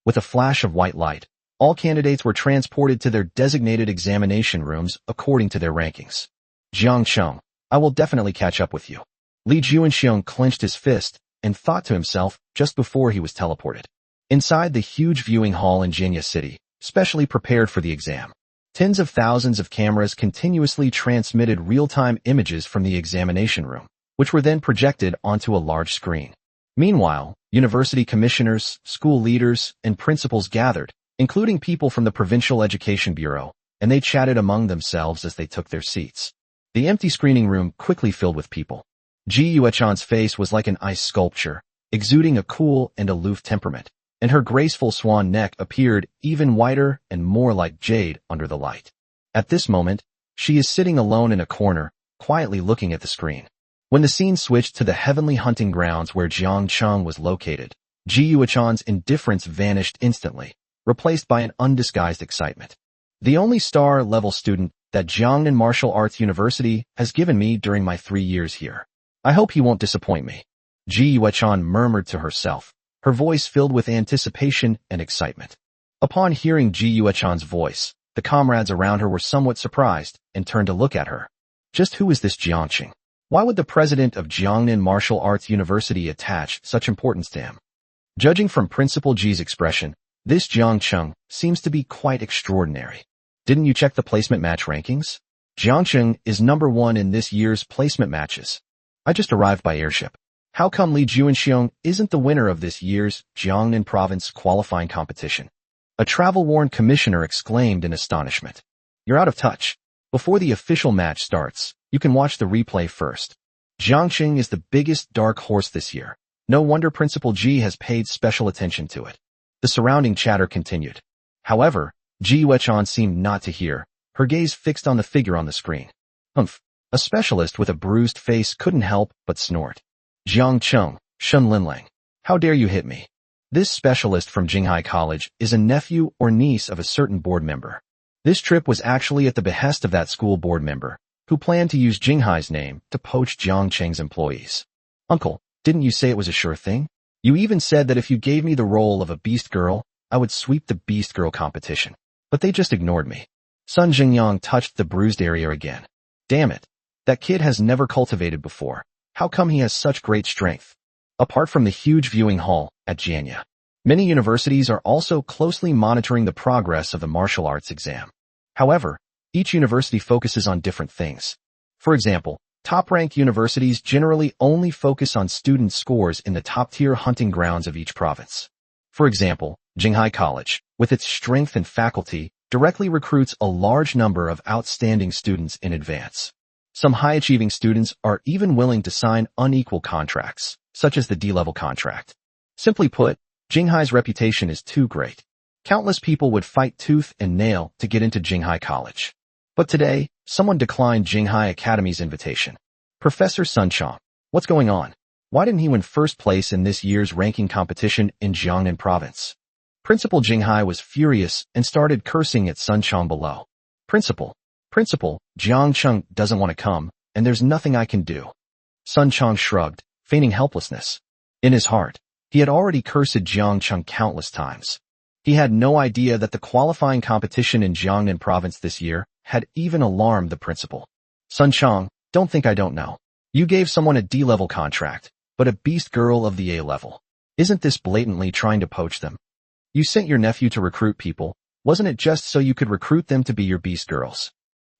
With a flash of white light, all candidates were transported to their designated examination rooms according to their rankings. Jiang Cheng, I will definitely catch up with you. Li Juanxiong clenched his fist and thought to himself just before he was teleported. Inside the huge viewing hall in Jinya City, specially prepared for the exam, tens of thousands of cameras continuously transmitted real-time images from the examination room, which were then projected onto a large screen. Meanwhile, university commissioners, school leaders, and principals gathered, including people from the Provincial Education Bureau, and they chatted among themselves as they took their seats. The empty screening room quickly filled with people. Ji Yuechan's face was like an ice sculpture, exuding a cool and aloof temperament, and her graceful swan neck appeared even whiter and more like jade under the light. At this moment, she is sitting alone in a corner, quietly looking at the screen. When the scene switched to the heavenly hunting grounds where Jiang Cheng was located, Ji Yuechan's indifference vanished instantly, replaced by an undisguised excitement. The only star-level student that Jiangnan Martial Arts University has given me during my 3 years here. I hope he won't disappoint me. Ji Yuechan murmured to herself, her voice filled with anticipation and excitement. Upon hearing Ji Yuechan's voice, the comrades around her were somewhat surprised and turned to look at her. Just who is this Jiang Cheng? Why would the president of Jiangnan Martial Arts University attach such importance to him? Judging from Principal Ji's expression, this Jiang Cheng seems to be quite extraordinary. Didn't you check the placement match rankings? Jiang Cheng is number 1 in this year's placement matches. I just arrived by airship. How come Li Juanxiong isn't the winner of this year's Jiangnan province qualifying competition? A travel-worn commissioner exclaimed in astonishment. You're out of touch. Before the official match starts, you can watch the replay first. Jiang Cheng is the biggest dark horse this year. No wonder Principal Ji has paid special attention to it. The surrounding chatter continued. However, Ji Yuechan seemed not to hear, her gaze fixed on the figure on the screen. Humph. A specialist with a bruised face couldn't help but snort. Jiang Cheng, Shen Linlang, how dare you hit me? This specialist from Jinghai College is a nephew or niece of a certain board member. This trip was actually at the behest of that school board member, who planned to use Jinghai's name to poach Jiang Cheng's employees. Uncle, didn't you say it was a sure thing? You even said that if you gave me the role of a beast girl, I would sweep the beast girl competition. But they just ignored me. Sun Jingyang touched the bruised area again. Damn it. That kid has never cultivated before. How come he has such great strength? Apart from the huge viewing hall at Jianya, many universities are also closely monitoring the progress of the martial arts exam. However, each university focuses on different things. For example, top-ranked universities generally only focus on student scores in the top-tier hunting grounds of each province. For example, Jinghai College, with its strength and faculty, directly recruits a large number of outstanding students in advance. Some high-achieving students are even willing to sign unequal contracts, such as the D-level contract. Simply put, Jinghai's reputation is too great. Countless people would fight tooth and nail to get into Jinghai College. But today, someone declined Jinghai Academy's invitation. Professor Sun Chong, what's going on? Why didn't he win first place in this year's ranking competition in Jiangnan province? Principal Jinghai was furious and started cursing at Sun Chong below. Principal, Jiang Cheng doesn't want to come, and there's nothing I can do. Sun Chong shrugged, feigning helplessness. In his heart, he had already cursed Jiang Cheng countless times. He had no idea that the qualifying competition in Jiangnan province this year had even alarmed the principal. Sun Chong, don't think I don't know. You gave someone a D-level contract, but a beast girl of the A-level. Isn't this blatantly trying to poach them? You sent your nephew to recruit people, wasn't it just so you could recruit them to be your beast girls?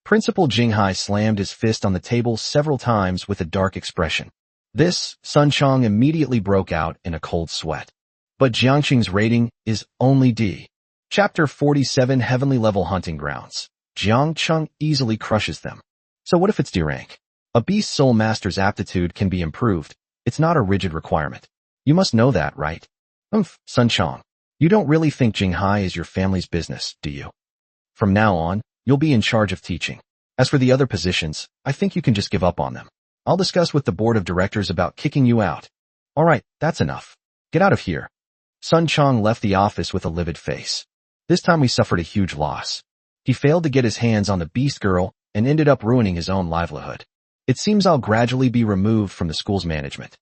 Principal Jinghai slammed his fist on the table several times with a dark expression. This, Sun Chong immediately broke out in a cold sweat. But Jiangqing's rating is only D. Chapter 47 Heavenly Level Hunting Grounds. Jiangcheng easily crushes them. So what if it's D rank? A beast soul master's aptitude can be improved. It's not a rigid requirement. You must know that, right? Sun Chong. You don't really think Jinghai is your family's business, do you? From now on, you'll be in charge of teaching. As for the other positions, I think you can just give up on them. I'll discuss with the board of directors about kicking you out. All right, that's enough. Get out of here. Sun Chong left the office with a livid face. This time we suffered a huge loss. He failed to get his hands on the beast girl and ended up ruining his own livelihood. It seems I'll gradually be removed from the school's management.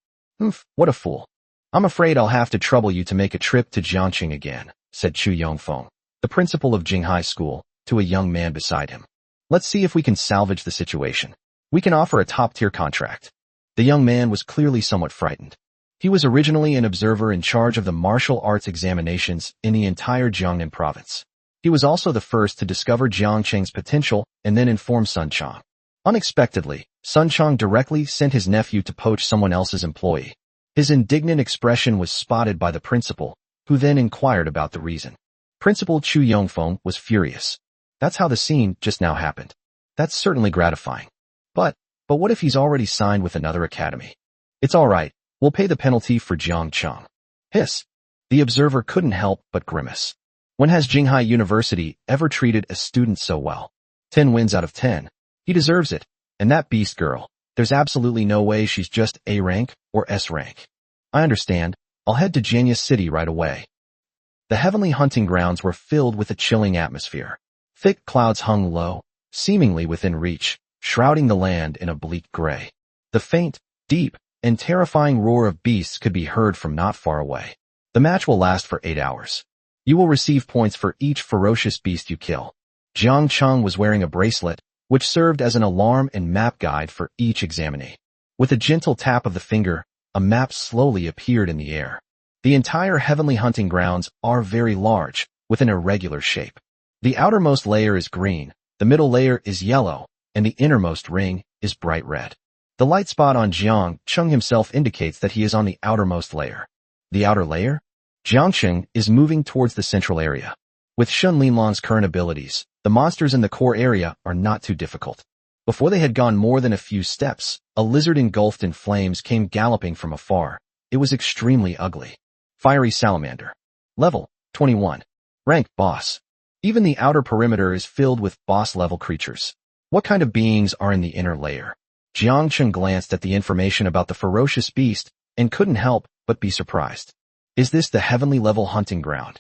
What a fool. I'm afraid I'll have to trouble you to make a trip to Jiangqing again, said Chu Yongfeng, the principal of Jinghai School, to a young man beside him. Let's see if we can salvage the situation. We can offer a top-tier contract. The young man was clearly somewhat frightened. He was originally an observer in charge of the martial arts examinations in the entire Jiangnan province. He was also the first to discover Jiangqing's potential and then inform Sun Chong. Unexpectedly, Sun Chong directly sent his nephew to poach someone else's employee. His indignant expression was spotted by the principal, who then inquired about the reason. Principal Chu Yongfeng was furious. That's how the scene just now happened. That's certainly gratifying. But what if he's already signed with another academy? It's all right. We'll pay the penalty for Jiang Cheng. Hiss. The observer couldn't help but grimace. When has Jinghai University ever treated a student so well? 10 wins out of 10. He deserves it. And that beast girl, there's absolutely no way she's just A rank or S rank. I understand. I'll head to Jianya City right away. The heavenly hunting grounds were filled with a chilling atmosphere. Thick clouds hung low, seemingly within reach, shrouding the land in a bleak gray. The faint, deep, and terrifying roar of beasts could be heard from not far away. The match will last for 8 hours. You will receive points for each ferocious beast you kill. Jiang Cheng was wearing a bracelet, which served as an alarm and map guide for each examinee. With a gentle tap of the finger, a map slowly appeared in the air. The entire heavenly hunting grounds are very large, with an irregular shape. The outermost layer is green, the middle layer is yellow, and the innermost ring is bright red. The light spot on Jiang Cheng himself indicates that he is on the outermost layer. The outer layer? Jiangqing is moving towards the central area. With Shun Linlong's current abilities, the monsters in the core area are not too difficult. Before they had gone more than a few steps, a lizard engulfed in flames came galloping from afar. It was extremely ugly. Fiery salamander. Level 21. Rank boss. Even the outer perimeter is filled with boss-level creatures. What kind of beings are in the inner layer? Jiangqing glanced at the information about the ferocious beast and couldn't help but be surprised. Is this the heavenly level hunting ground?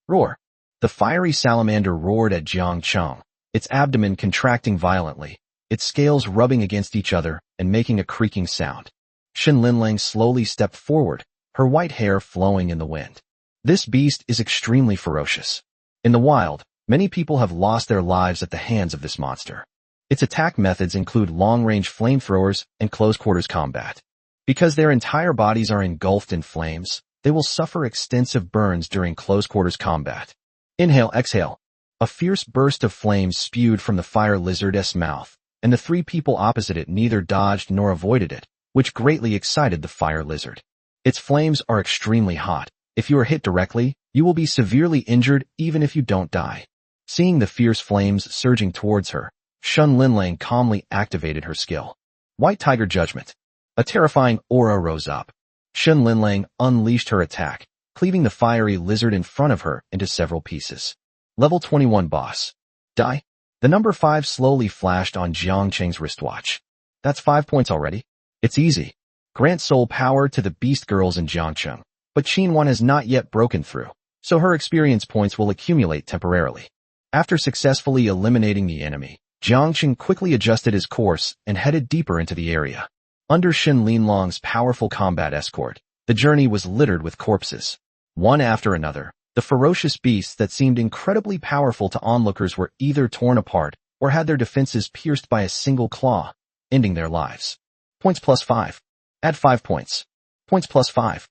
Roar. The fiery salamander roared at Jiangqing, its abdomen contracting violently, its scales rubbing against each other and making a creaking sound. Shin Linlang slowly stepped forward, her white hair flowing in the wind. This beast is extremely ferocious. In the wild, many people have lost their lives at the hands of this monster. Its attack methods include long-range flamethrowers and close-quarters combat. Because their entire bodies are engulfed in flames, they will suffer extensive burns during close-quarters combat. Inhale, exhale. A fierce burst of flames spewed from the fire lizard's mouth, and the 3 people opposite it neither dodged nor avoided it, which greatly excited the fire lizard. Its flames are extremely hot. If you are hit directly, you will be severely injured even if you don't die. Seeing the fierce flames surging towards her, Shun Linlang calmly activated her skill. White Tiger Judgment. A terrifying aura rose up. Shun Linlang unleashed her attack, cleaving the fiery lizard in front of her into several pieces. Level 21 boss. Die. The number 5 slowly flashed on Jiangqing's wristwatch. That's 5 points already. It's easy. Grant soul power to the beast girls in Jiangqing, but Qin has not yet broken through, so her experience points will accumulate temporarily. After successfully eliminating the enemy, Jiangqing quickly adjusted his course and headed deeper into the area. Under Shen Linlong's powerful combat escort, the journey was littered with corpses. One after another, the ferocious beasts that seemed incredibly powerful to onlookers were either torn apart or had their defenses pierced by a single claw, ending their lives. Points +5. Add 5 points. Points +5.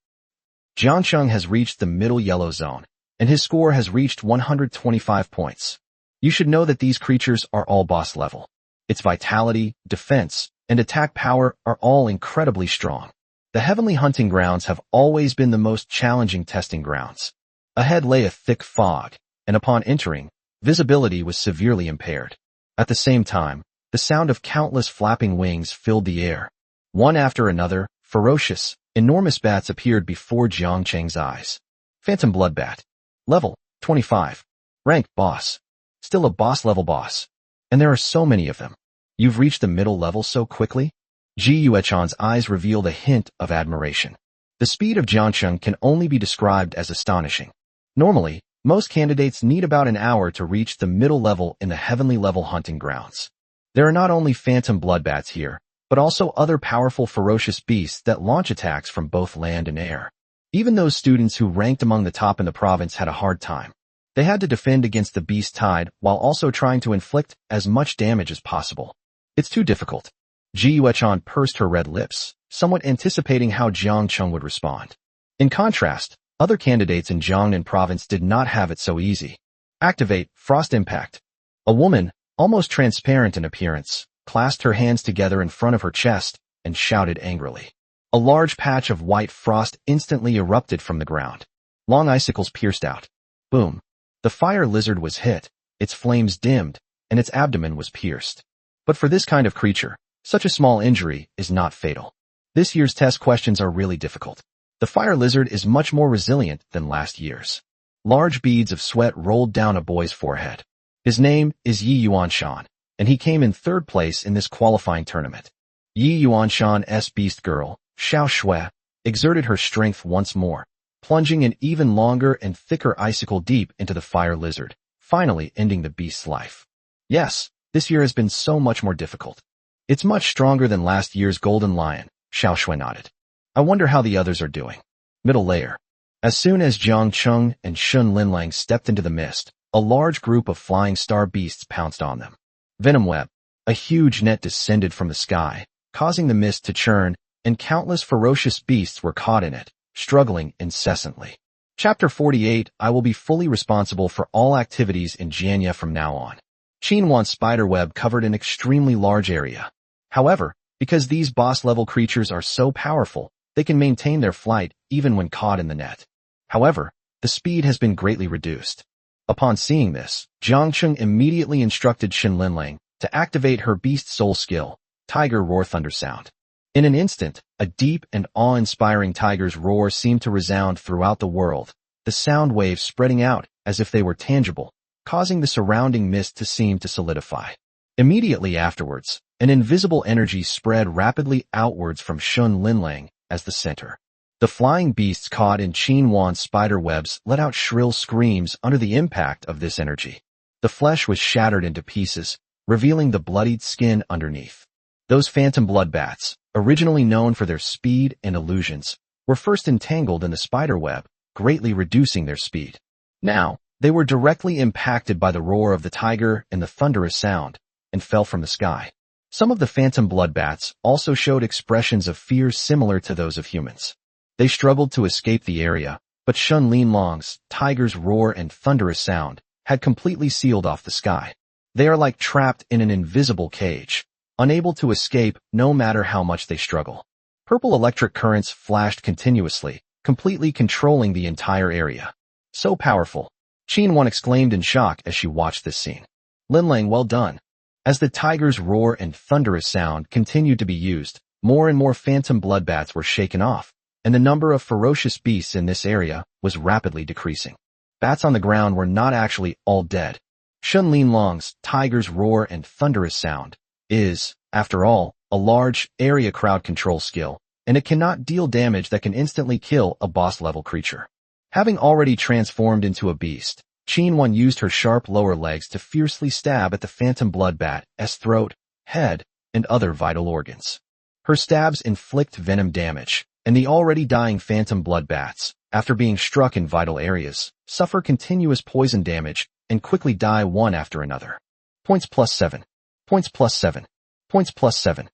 Jiangqing has reached the middle yellow zone, and his score has reached 125 points. You should know that these creatures are all boss level. Its vitality, defense, and attack power are all incredibly strong. The heavenly hunting grounds have always been the most challenging testing grounds. Ahead lay a thick fog, and upon entering, visibility was severely impaired. At the same time, the sound of countless flapping wings filled the air. One after another, ferocious, enormous bats appeared before Jiangqing's eyes. Phantom Bloodbat. Level 25. Rank Boss. Still a boss-level boss. And there are so many of them. You've reached the middle level so quickly? Ji Yuechan's eyes revealed a hint of admiration. The speed of Jiangqing can only be described as astonishing. Normally, most candidates need about an hour to reach the middle level in the heavenly level hunting grounds. There are not only phantom bloodbats here, but also other powerful ferocious beasts that launch attacks from both land and air. Even those students who ranked among the top in the province had a hard time. They had to defend against the beast tide while also trying to inflict as much damage as possible. It's too difficult. Ji Yuechan pursed her red lips, somewhat anticipating how Jiangqing would respond. In contrast, other candidates in Jiangnan province did not have it so easy. Activate Frost Impact. A woman, almost transparent in appearance, clasped her hands together in front of her chest and shouted angrily. A large patch of white frost instantly erupted from the ground. Long icicles pierced out. Boom. The fire lizard was hit, its flames dimmed, and its abdomen was pierced. But for this kind of creature, such a small injury is not fatal. This year's test questions are really difficult. The fire lizard is much more resilient than last year's. Large beads of sweat rolled down a boy's forehead. His name is Yi Yuanshan, and he came in third place in this qualifying tournament. Yi Yuanshan's beast girl, Xiao Shui, exerted her strength once more, plunging an even longer and thicker icicle deep into the fire lizard, finally ending the beast's life. Yes, this year has been so much more difficult. It's much stronger than last year's golden lion, Xiao Shui nodded. I wonder how the others are doing. Middle layer. As soon as Jiangqing and Shun Linlang stepped into the mist, a large group of flying star beasts pounced on them. Venom Web. A huge net descended from the sky, causing the mist to churn, and countless ferocious beasts were caught in it, struggling incessantly. Chapter 48. I will be fully responsible for all activities in Jianya from now on. Qinwan's spider web covered an extremely large area. However, because these boss-level creatures are so powerful, they can maintain their flight even when caught in the net. However, the speed has been greatly reduced. Upon seeing this, Jiangqing immediately instructed Shen Linlang to activate her beast soul skill, Tiger Roar Thunder Sound. In an instant, a deep and awe-inspiring tiger's roar seemed to resound throughout the world, the sound waves spreading out as if they were tangible, causing the surrounding mist to seem to solidify. Immediately afterwards, an invisible energy spread rapidly outwards from Shun Linlang as the center. The flying beasts caught in Qinwan's spider webs let out shrill screams under the impact of this energy. The flesh was shattered into pieces, revealing the bloodied skin underneath. Those phantom bloodbats, originally known for their speed and illusions, were first entangled in the spider web, greatly reducing their speed. Now, they were directly impacted by the roar of the tiger and the thunderous sound, and fell from the sky. Some of the phantom bloodbats also showed expressions of fear similar to those of humans. They struggled to escape the area, but Shun Linlong's tiger's roar and thunderous sound had completely sealed off the sky. They are like trapped in an invisible cage, unable to escape no matter how much they struggle. Purple electric currents flashed continuously, completely controlling the entire area. So powerful. Qinwan exclaimed in shock as she watched this scene. Linlang, well done. As the tiger's roar and thunderous sound continued to be used, more and more phantom bloodbats were shaken off, and the number of ferocious beasts in this area was rapidly decreasing. Bats on the ground were not actually all dead. Shun Linlong's tiger's roar and thunderous sound is, after all, a large area crowd control skill, and it cannot deal damage that can instantly kill a boss-level creature. Having already transformed into a beast, Qin Wan used her sharp lower legs to fiercely stab at the phantom bloodbat's throat, head, and other vital organs. Her stabs inflict venom damage, and the already dying phantom bloodbats, after being struck in vital areas, suffer continuous poison damage and quickly die one after another. Points +7. Points +7. Points +7.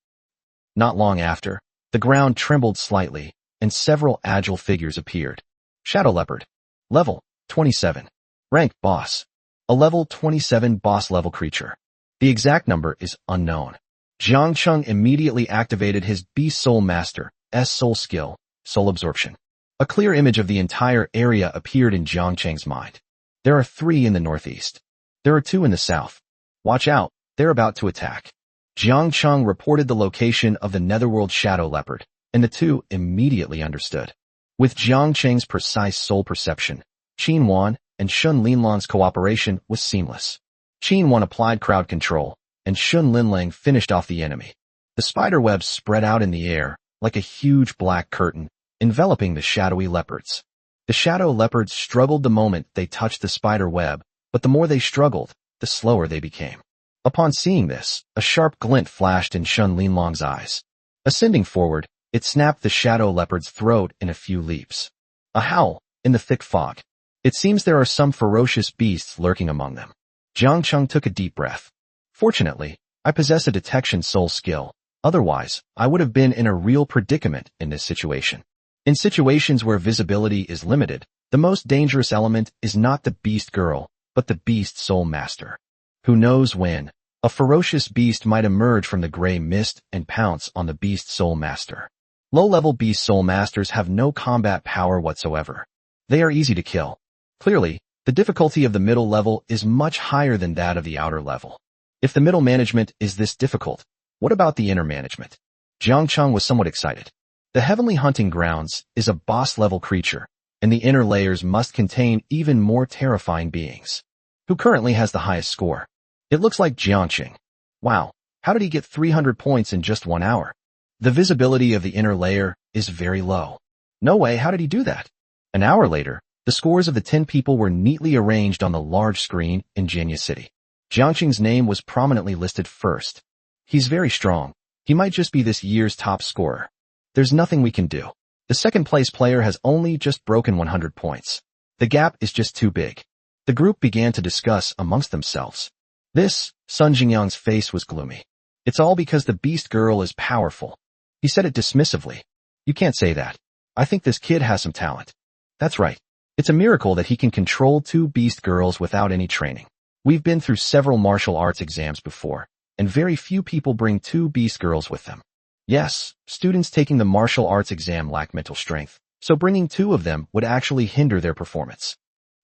Not long after, the ground trembled slightly, and several agile figures appeared. Shadow Leopard. Level 27. Rank Boss. A level 27 boss level creature. The exact number is unknown. Jiang Cheng immediately activated his Beast Soul Master's soul skill, Soul Absorption. A clear image of the entire area appeared in Jiang Cheng's mind. There are 3 in the northeast. There are 2 in the south. Watch out, they're about to attack. Jiang Cheng reported the location of the Netherworld Shadow Leopard, and the 2 immediately understood. With Jiang Cheng's precise soul perception, Qin Wan and Shun Linlang's cooperation was seamless. Qin Wan applied crowd control, and Shun Linlang finished off the enemy. The spider webs spread out in the air, like a huge black curtain, enveloping the shadowy leopards. The shadow leopards struggled the moment they touched the spider web, but the more they struggled, the slower they became. Upon seeing this, a sharp glint flashed in Shun Linlang's eyes. Ascending forward, it snapped the shadow leopard's throat in a few leaps. A howl, in the thick fog. It seems there are some ferocious beasts lurking among them. Jiang Cheng took a deep breath. Fortunately, I possess a detection soul skill. Otherwise, I would have been in a real predicament in this situation. In situations where visibility is limited, the most dangerous element is not the beast girl, but the beast soul master. Who knows when? A ferocious beast might emerge from the gray mist and pounce on the beast soul master. Low-level beast soul masters have no combat power whatsoever. They are easy to kill. Clearly, the difficulty of the middle level is much higher than that of the outer level. If the middle management is this difficult, what about the inner management? Jiang Cheng was somewhat excited. The Heavenly Hunting Grounds is a boss-level creature, and the inner layers must contain even more terrifying beings. Who currently has the highest score? It looks like Jiangqing. Wow, how did he get 300 points in just 1 hour? The visibility of the inner layer is very low. No way, how did he do that? An hour later, the scores of the 10 people were neatly arranged on the large screen in Jianya City. Jiangqing's name was prominently listed first. He's very strong. He might just be this year's top scorer. There's nothing we can do. The second place player has only just broken 100 points. The gap is just too big. The group began to discuss amongst themselves. Sun Jingyang's face was gloomy. It's all because the beast girl is powerful. He said it dismissively. You can't say that. I think this kid has some talent. That's right. It's a miracle that he can control 2 beast girls without any training. We've been through several martial arts exams before, and very few people bring 2 beast girls with them. Yes, students taking the martial arts exam lack mental strength, so bringing 2 of them would actually hinder their performance.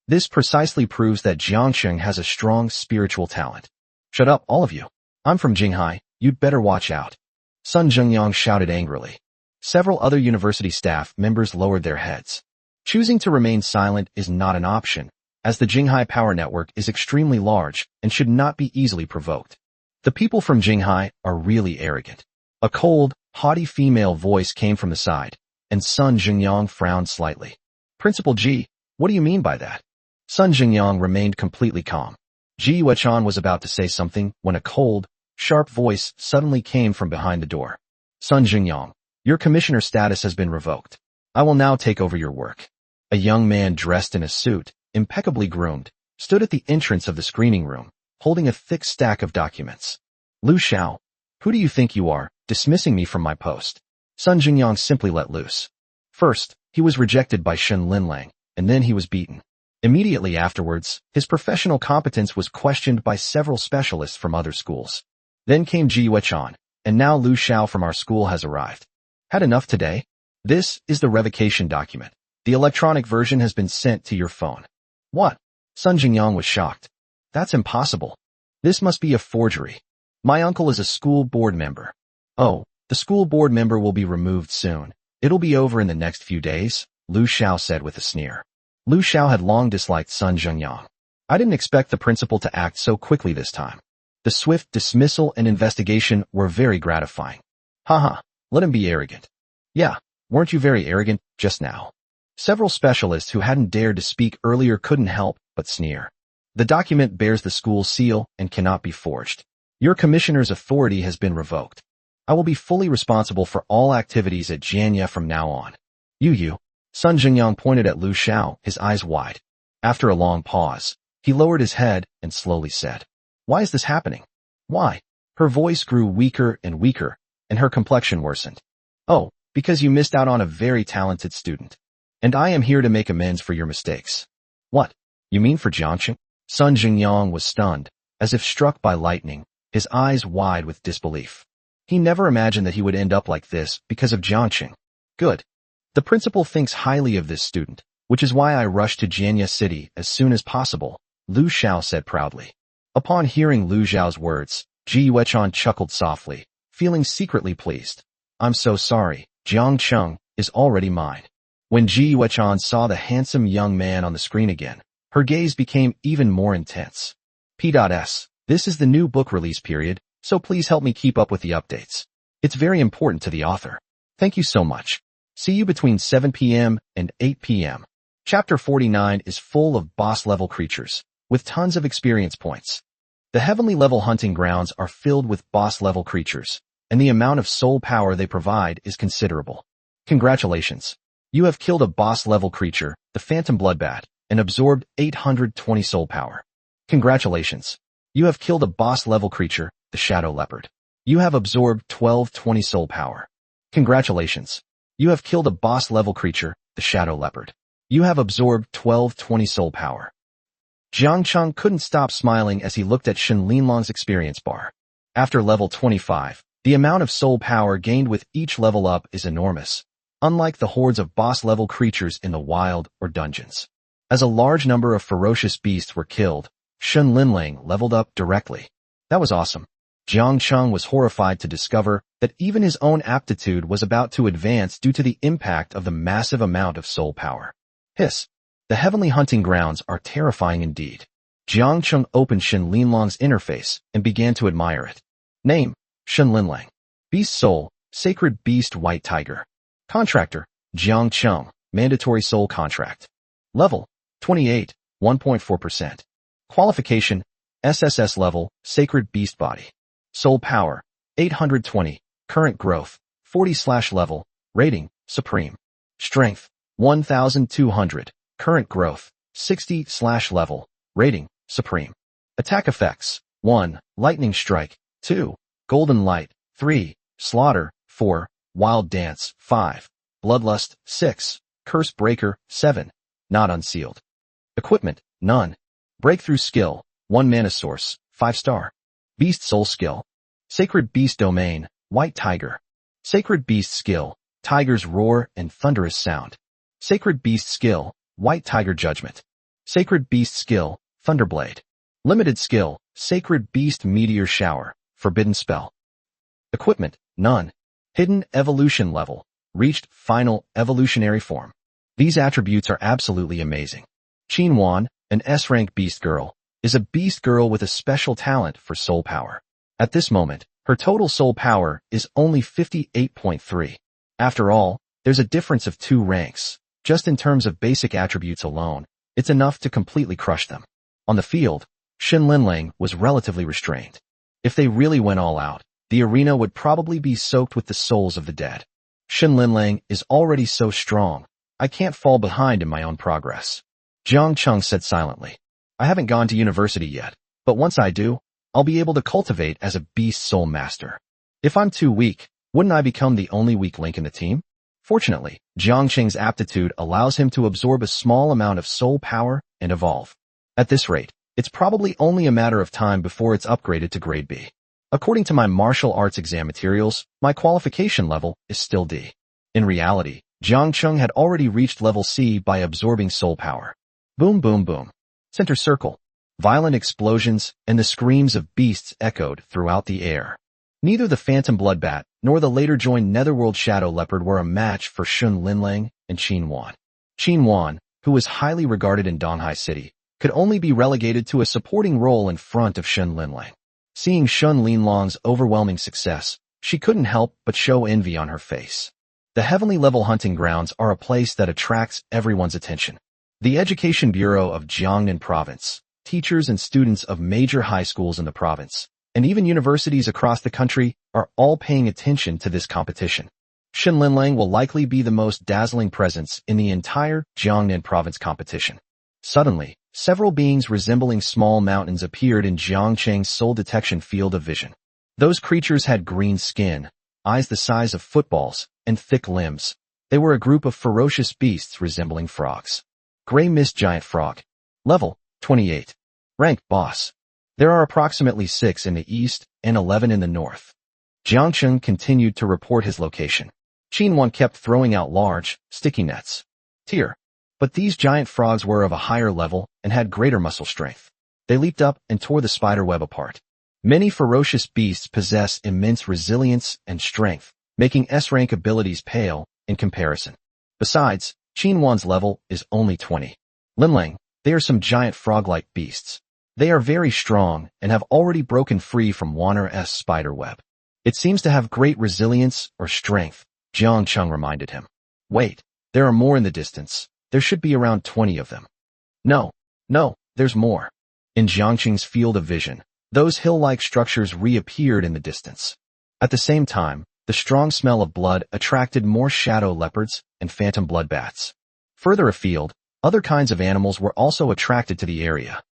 This precisely proves that Jiangqing has a strong spiritual talent. Shut up, all of you. I'm from Jinghai, you'd better watch out. Sun Jingyang shouted angrily. Several other university staff members lowered their heads. Choosing to remain silent is not an option, as the Jinghai power network is extremely large and should not be easily provoked. The people from Jinghai are really arrogant. A cold, haughty female voice came from the side, and Sun Jingyang frowned slightly. Principal Ji, what do you mean by that? Sun Jingyang remained completely calm. Ji Yuechan was about to say something when a cold, sharp voice suddenly came from behind the door. Sun Jingyang, your commissioner status has been revoked. I will now take over your work. A young man dressed in a suit, impeccably groomed, stood at the entrance of the screening room, holding a thick stack of documents. Lu Xiao, who do you think you are, dismissing me from my post? Sun Jingyang simply let loose. First, he was rejected by Shun Linlang, and then he was beaten. Immediately afterwards, his professional competence was questioned by several specialists from other schools. Then came Ji Yuechan, and now Lu Xiao from our school has arrived. Had enough today? This is the revocation document. The electronic version has been sent to your phone. What? Sun Jingyang was shocked. That's impossible. This must be a forgery. My uncle is a school board member. Oh, the school board member will be removed soon. It'll be over in the next few days, Lu Xiao said with a sneer. Lu Xiao had long disliked Sun Jingyang. I didn't expect the principal to act so quickly this time. The swift dismissal and investigation were very gratifying. Haha, let him be arrogant. Yeah, weren't you very arrogant just now? Several specialists who hadn't dared to speak earlier couldn't help but sneer. The document bears the school's seal and cannot be forged. Your commissioner's authority has been revoked. I will be fully responsible for all activities at Jianya from now on. You. Sun Jingyang pointed at Lu Xiao, his eyes wide. After a long pause, he lowered his head and slowly said, "Why is this happening? Why?" Her voice grew weaker and weaker, and her complexion worsened. "Oh, because you missed out on a very talented student. And I am here to make amends for your mistakes." "What? You mean for Jiangqing?" Sun Jingyang was stunned, as if struck by lightning, his eyes wide with disbelief. He never imagined that he would end up like this because of Jiangqing. Good. The principal thinks highly of this student, which is why I rushed to Jianya City as soon as possible, Lu Xiao said proudly. Upon hearing Lu Xiao's words, Ji Yuechan chuckled softly, feeling secretly pleased. "I'm so sorry, Jiangqing is already mine." When Ji Yuechan saw the handsome young man on the screen again, her gaze became even more intense. P.S. This is the new book release period, so please help me keep up with the updates. It's very important to the author. Thank you so much. See you between 7 p.m. and 8 p.m. Chapter 49 is full of boss-level creatures, with tons of experience points. The heavenly level hunting grounds are filled with boss-level creatures, and the amount of soul power they provide is considerable. Congratulations. You have killed a boss-level creature, the Phantom Bloodbat, and absorbed 820 soul power. Congratulations. You have killed a boss-level creature, the Shadow Leopard. You have absorbed 1220 soul power. Congratulations. You have killed a boss-level creature, the Shadow Leopard. You have absorbed 1220 soul power. Jiangqing couldn't stop smiling as he looked at Shen Linlong's experience bar. After level 25, the amount of soul power gained with each level up is enormous, unlike the hordes of boss-level creatures in the wild or dungeons. As a large number of ferocious beasts were killed, Shen Linlang leveled up directly. That was awesome. Jiangqing was horrified to discover that even his own aptitude was about to advance due to the impact of the massive amount of soul power. Hiss. The heavenly hunting grounds are terrifying indeed. Jiangqing opened Shen Linlong's interface and began to admire it. Name, Shen Linlang. Beast Soul, Sacred Beast White Tiger. Contractor, Jiangqing, Mandatory Soul Contract. Level, 28, 1.4%. Qualification, SSS level, Sacred Beast Body. Soul Power, 820, Current Growth, 40/level, Rating, Supreme. Strength, 1200, Current Growth, 60/level, Rating, Supreme. Attack Effects, 1, Lightning Strike, 2, Golden Light, 3, Slaughter, 4, Wild Dance, 5, Bloodlust, 6, Curse Breaker, 7, Not Unsealed. Equipment, none. Breakthrough Skill, 1 Mana Source, 5-star. Beast Soul Skill. Sacred Beast Domain, White Tiger. Sacred Beast Skill, Tiger's Roar and Thunderous Sound. Sacred Beast Skill, White Tiger Judgment. Sacred Beast Skill, Thunderblade. Limited Skill, Sacred Beast Meteor Shower, Forbidden Spell. Equipment, none. Hidden Evolution Level, reached Final Evolutionary Form. These attributes are absolutely amazing. Qinwan, an S-rank beast girl, is a beast girl with a special talent for soul power. At this moment, her total soul power is only 58.3. After all, there's a difference of 2 ranks. Just in terms of basic attributes alone, it's enough to completely crush them. On the field, Shen Linlang was relatively restrained. If they really went all out, the arena would probably be soaked with the souls of the dead. Shen Linlang is already so strong, I can't fall behind in my own progress. Jiangqing said silently. I haven't gone to university yet, but once I do, I'll be able to cultivate as a beast soul master. If I'm too weak, wouldn't I become the only weak link in the team? Fortunately, Jiangqing's aptitude allows him to absorb a small amount of soul power and evolve. At this rate, it's probably only a matter of time before it's upgraded to grade B. According to my martial arts exam materials, my qualification level is still D. In reality, Jiangqing had already reached level C by absorbing soul power. Boom boom boom. Center circle. Violent explosions and the screams of beasts echoed throughout the air. Neither the Phantom Bloodbat nor the later joined Netherworld Shadow Leopard were a match for Shen Linlang and Qinwan. Qinwan, who was highly regarded in Donghai City, could only be relegated to a supporting role in front of Shen Linlang. Seeing Shen Linlong's overwhelming success, she couldn't help but show envy on her face. The heavenly level hunting grounds are a place that attracts everyone's attention. The Education Bureau of Jiangnan Province, teachers and students of major high schools in the province, and even universities across the country are all paying attention to this competition. Shen Linlang will likely be the most dazzling presence in the entire Jiangnan province competition. Suddenly, several beings resembling small mountains appeared in Jiangcheng's soul detection field of vision. Those creatures had green skin, eyes the size of footballs, and thick limbs. They were a group of ferocious beasts resembling frogs. Gray Mist Giant Frog. Level 28. Rank Boss. There are approximately 6 in the east and 11 in the north. Jiangcheng continued to report his location. Qinwan kept throwing out large, sticky nets. Tier. But these giant frogs were of a higher level and had greater muscle strength. They leaped up and tore the spider web apart. Many ferocious beasts possess immense resilience and strength, making S-rank abilities pale in comparison. Besides, Qinwan's level is only 20. Linlang, they are some giant frog-like beasts. They are very strong and have already broken free from Wanner's spider web. It seems to have great resilience or strength, Jiang Cheng reminded him. Wait, there are more in the distance. There should be around 20 of them. No, there's more. In Jiangcheng's field of vision, those hill-like structures reappeared in the distance. At the same time, the strong smell of blood attracted more shadow leopards and phantom blood bats. Further afield, other kinds of animals were also attracted to the area.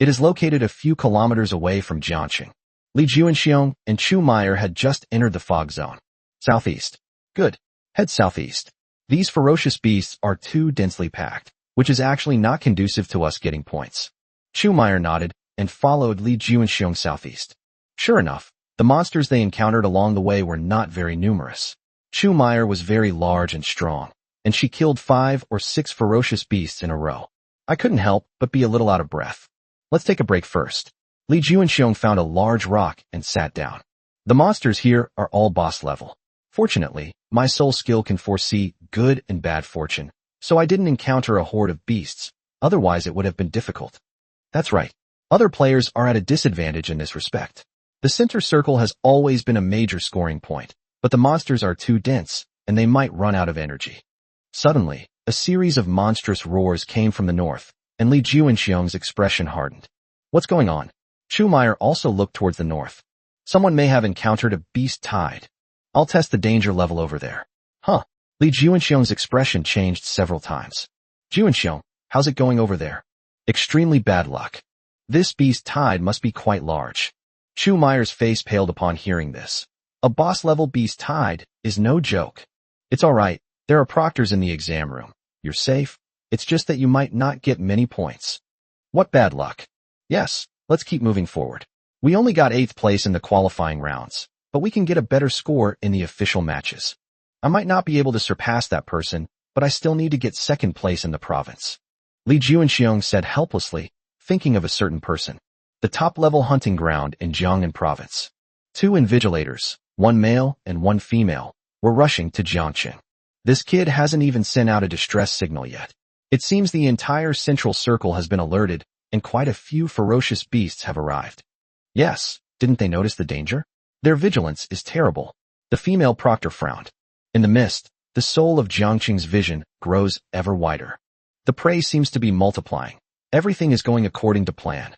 It is located a few kilometers away from Jiangcheng. Li Juanxiong and Chu Meyer had just entered the fog zone. Southeast. Good. Head southeast. These ferocious beasts are too densely packed, which is actually not conducive to us getting points. Chu Meyer nodded and followed Li Juanxiong southeast. Sure enough, the monsters they encountered along the way were not very numerous. Chu Meyer was very large and strong, and she killed 5 or 6 ferocious beasts in a row. I couldn't help but be a little out of breath. Let's take a break first. Li Juanxiong found a large rock and sat down. The monsters here are all boss level. Fortunately, my soul skill can foresee good and bad fortune, so I didn't encounter a horde of beasts, otherwise it would have been difficult. That's right. Other players are at a disadvantage in this respect. The center circle has always been a major scoring point, but the monsters are too dense, and they might run out of energy. Suddenly, a series of monstrous roars came from the north, and Li Juanxiong's expression hardened. What's going on? Chu Meyer also looked towards the north. Someone may have encountered a beast tide. I'll test the danger level over there. Huh. Li Juanxiong's expression changed several times. Juanxiong, how's it going over there? Extremely bad luck. This beast tide must be quite large. Chu Meyer's face paled upon hearing this. A boss-level beast tide is no joke. It's alright, there are proctors in the exam room. You're safe. It's just that you might not get many points. What bad luck. Yes, let's keep moving forward. We only got 8th place in the qualifying rounds, but we can get a better score in the official matches. I might not be able to surpass that person, but I still need to get 2nd place in the province. Li Juanxiong said helplessly, thinking of a certain person. The top-level hunting ground in Jiangnan province. 2 invigilators, 1 male and 1 female, were rushing to Jiangcheng. This kid hasn't even sent out a distress signal yet. It seems the entire central circle has been alerted, and quite a few ferocious beasts have arrived. Yes, didn't they notice the danger? Their vigilance is terrible. The female proctor frowned. In the mist, the soul of Jiangcheng's vision grows ever wider. The prey seems to be multiplying. Everything is going according to plan.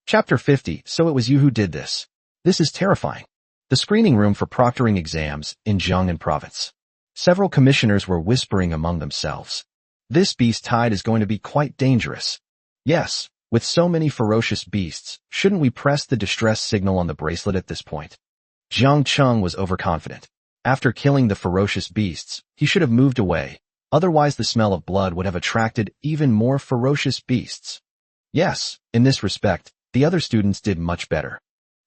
Chapter 50. So it was you who did this. This is terrifying. The screening room for proctoring exams in Jiangnan province. Several commissioners were whispering among themselves. This beast tide is going to be quite dangerous. Yes, with so many ferocious beasts, shouldn't we press the distress signal on the bracelet at this point? Jiang Cheng was overconfident. After killing the ferocious beasts, he should have moved away. Otherwise the smell of blood would have attracted even more ferocious beasts. Yes, in this respect, the other students did much better.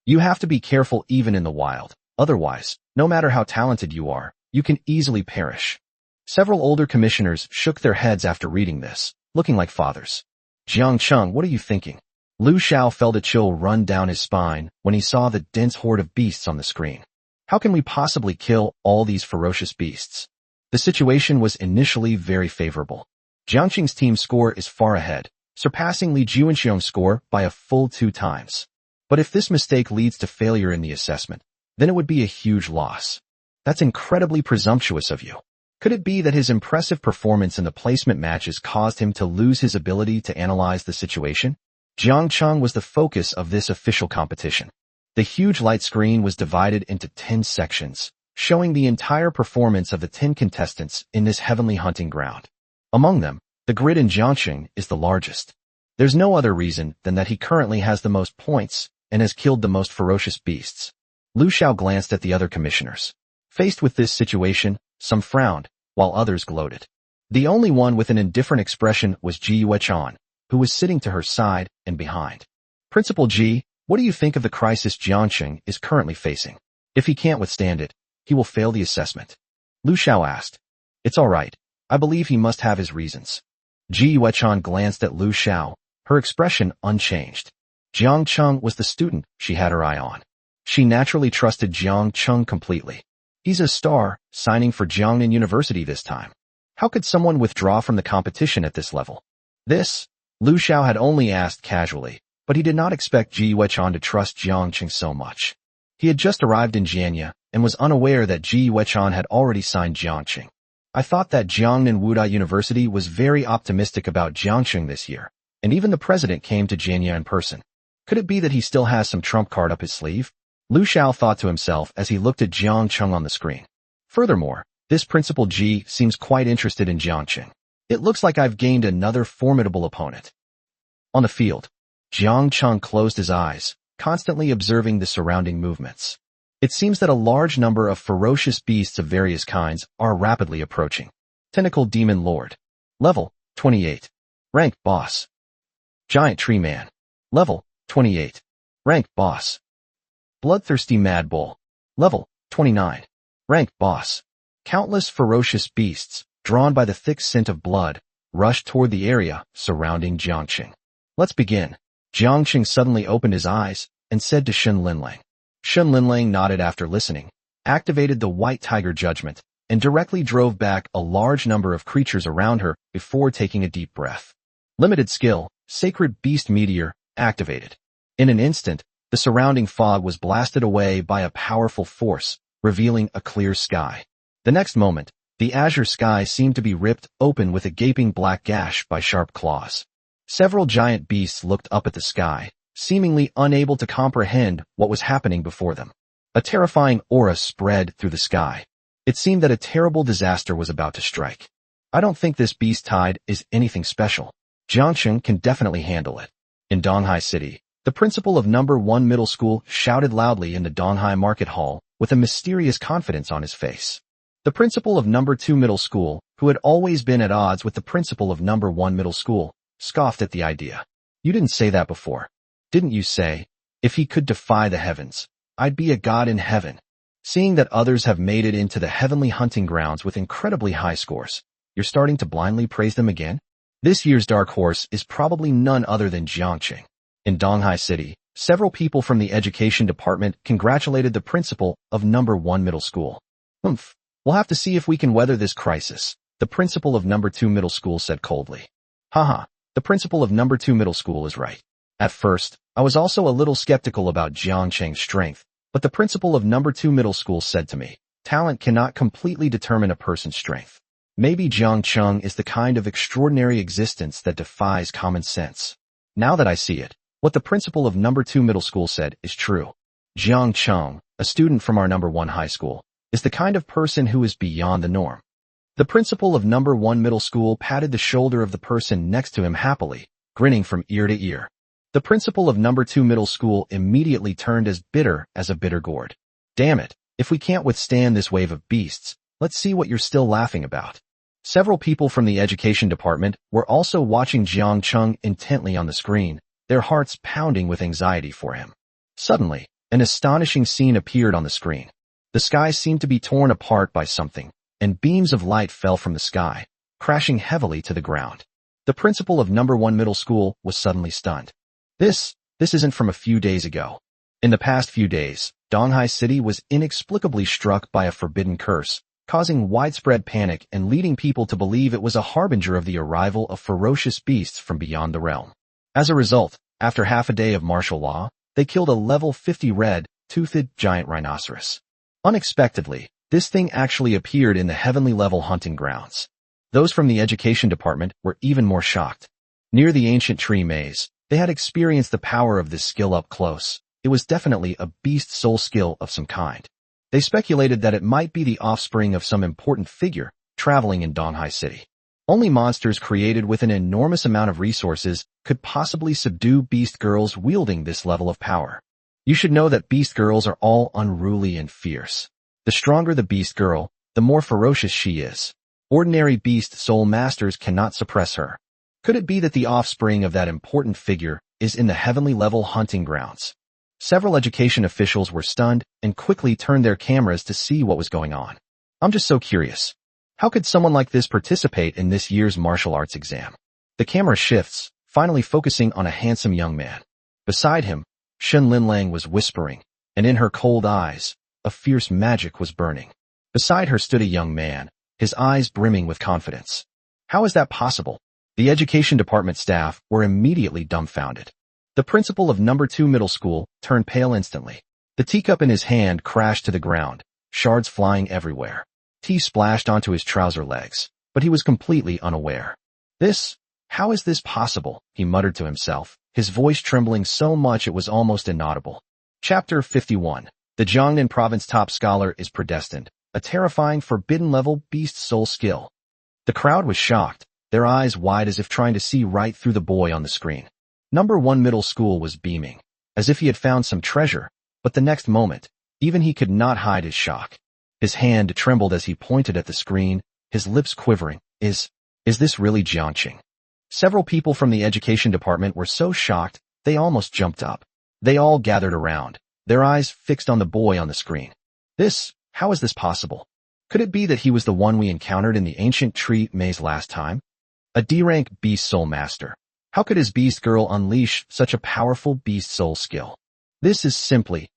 You have to be careful even in the wild. Otherwise, no matter how talented you are, you can easily perish. Several older commissioners shook their heads after reading this, looking like fathers. Jiang Cheng, what are you thinking? Lu Xiao felt a chill run down his spine when he saw the dense horde of beasts on the screen. How can we possibly kill all these ferocious beasts? The situation was initially very favorable. Jiangcheng's team score is far ahead, surpassing Li Juanxiong's score by a full 2 times. But if this mistake leads to failure in the assessment, then it would be a huge loss. That's incredibly presumptuous of you. Could it be that his impressive performance in the placement matches caused him to lose his ability to analyze the situation? Jiang Cheng was the focus of this official competition. The huge light screen was divided into 10 sections, showing the entire performance of the 10 contestants in this heavenly hunting ground. Among them, the grid in Jiangxing is the largest. There's no other reason than that he currently has the most points and has killed the most ferocious beasts. Lu Xiao glanced at the other commissioners. Faced with this situation, some frowned, while others gloated. The only one with an indifferent expression was Ji Yuechan, who was sitting to her side and behind. Principal Ji, what do you think of the crisis Jiangxing is currently facing? If he can't withstand it, he will fail the assessment. Lu Xiao asked. It's all right. I believe he must have his reasons. Ji Yuechan glanced at Lu Xiao, her expression unchanged. Jiang Cheng was the student she had her eye on. She naturally trusted Jiang Cheng completely. He's a star, signing for Jiangnan University this time. How could someone withdraw from the competition at this level? This, Lu Xiao had only asked casually, but he did not expect Ji Yuechan to trust Jiang Cheng so much. He had just arrived in Jianya and was unaware that Ji Yuechan had already signed Jiangxing. I thought that Jiangnan Wudai University was very optimistic about Jiangxing this year, and even the president came to Jianya in person. Could it be that he still has some trump card up his sleeve? Lu Xiao thought to himself as he looked at Jiang Cheng on the screen. Furthermore, this Principal Ji seems quite interested in Jiangxing. It looks like I've gained another formidable opponent. On the field, Jiang Cheng closed his eyes, constantly observing the surrounding movements. It seems that a large number of ferocious beasts of various kinds are rapidly approaching. Tentacle Demon Lord. Level 28. Rank Boss. Giant Tree Man. Level 28. Rank Boss. Bloodthirsty Mad Bull. Level 29. Rank Boss. Countless ferocious beasts, drawn by the thick scent of blood, rushed toward the area surrounding Jiangxing. Let's begin. Jiangxing suddenly opened his eyes and said to Shen Linlang. Shen Linlang nodded after listening, activated the White Tiger Judgment, and directly drove back a large number of creatures around her before taking a deep breath. Limited skill, Sacred Beast Meteor, activated. In an instant, the surrounding fog was blasted away by a powerful force, revealing a clear sky. The next moment, the azure sky seemed to be ripped open with a gaping black gash by sharp claws. Several giant beasts looked up at the sky, seemingly unable to comprehend what was happening before them. A terrifying aura spread through the sky. It seemed that a terrible disaster was about to strike. I don't think this beast tide is anything special. Jiangxing can definitely handle it. In Donghai City, the principal of No. 1 Middle School shouted loudly in the Donghai Market Hall with a mysterious confidence on his face. The principal of No. 2 Middle School, who had always been at odds with the principal of No. 1 Middle School, scoffed at the idea. You didn't say that before. Didn't you say, if he could defy the heavens, I'd be a god in heaven? Seeing that others have made it into the heavenly hunting grounds with incredibly high scores, you're starting to blindly praise them again? This year's dark horse is probably none other than Jiangxing. In Donghai City, several people from the education department congratulated the principal of No. 1 Middle School. We'll have to see if we can weather this crisis, the principal of No. 2 Middle School said coldly. Haha, the principal of No. 2 Middle School is right. At first, I was also a little skeptical about Jiangxing's strength, but the principal of No. 2 Middle School said to me, talent cannot completely determine a person's strength. Maybe Jiangxing is the kind of extraordinary existence that defies common sense. Now that I see it, what the principal of No. 2 Middle School said is true. Jiangxing, a student from our No. 1 high school, is the kind of person who is beyond the norm. The principal of No. 1 Middle School patted the shoulder of the person next to him happily, grinning from ear to ear. The principal of No. 2 Middle School immediately turned as bitter as a bitter gourd. Damn it, if we can't withstand this wave of beasts, let's see what you're still laughing about. Several people from the education department were also watching Jiangxing intently on the screen, their hearts pounding with anxiety for him. Suddenly, an astonishing scene appeared on the screen. The sky seemed to be torn apart by something, and beams of light fell from the sky, crashing heavily to the ground. The principal of No. 1 Middle School was suddenly stunned. This isn't from a few days ago. In the past few days, Donghai City was inexplicably struck by a forbidden curse, causing widespread panic and leading people to believe it was a harbinger of the arrival of ferocious beasts from beyond the realm. As a result, after half a day of martial law, they killed a level 50 red-toothed giant rhinoceros. Unexpectedly, This thing actually appeared in the heavenly level hunting grounds. Those from the education department were even more shocked. Near the ancient tree maze, they had experienced the power of this skill up close. It was definitely a beast soul skill of some kind. They speculated that it might be the offspring of some important figure traveling in Donghai City. Only monsters created with an enormous amount of resources could possibly subdue beast girls wielding this level of power. You should know that beast girls are all unruly and fierce. The stronger the beast girl, the more ferocious she is. Ordinary beast soul masters cannot suppress her. Could it be that the offspring of that important figure is in the heavenly level hunting grounds? Several education officials were stunned and quickly turned their cameras to see what was going on. I'm just so curious. How could someone like this participate in this year's martial arts exam? The camera shifts, finally focusing on a handsome young man. Beside him, Shen Linlang was whispering, and in her cold eyes, a fierce magic was burning. Beside her stood a young man, his eyes brimming with confidence. How is that possible? The education department staff were immediately dumbfounded. The principal of number 2 middle school turned pale instantly. The teacup in his hand crashed to the ground, shards flying everywhere. Tea splashed onto his trouser legs, but he was completely unaware. How is this possible? He muttered to himself, his voice trembling so much it was almost inaudible. Chapter 51. The Jiangnan province top scholar is predestined, a terrifying forbidden level beast soul skill. The crowd was shocked, their eyes wide as if trying to see right through the boy on the screen. Number 1 middle school was beaming, as if he had found some treasure, but the next moment, even he could not hide his shock. His hand trembled as he pointed at the screen, his lips quivering. Is this really Jiangqing? Several people from the education department were so shocked, they almost jumped up. They all gathered around, their eyes fixed on the boy on the screen. How is this possible? Could it be that he was the one we encountered in the ancient tree maze last time? A D-rank beast soul master. How could his beast girl unleash such a powerful beast soul skill? This is simply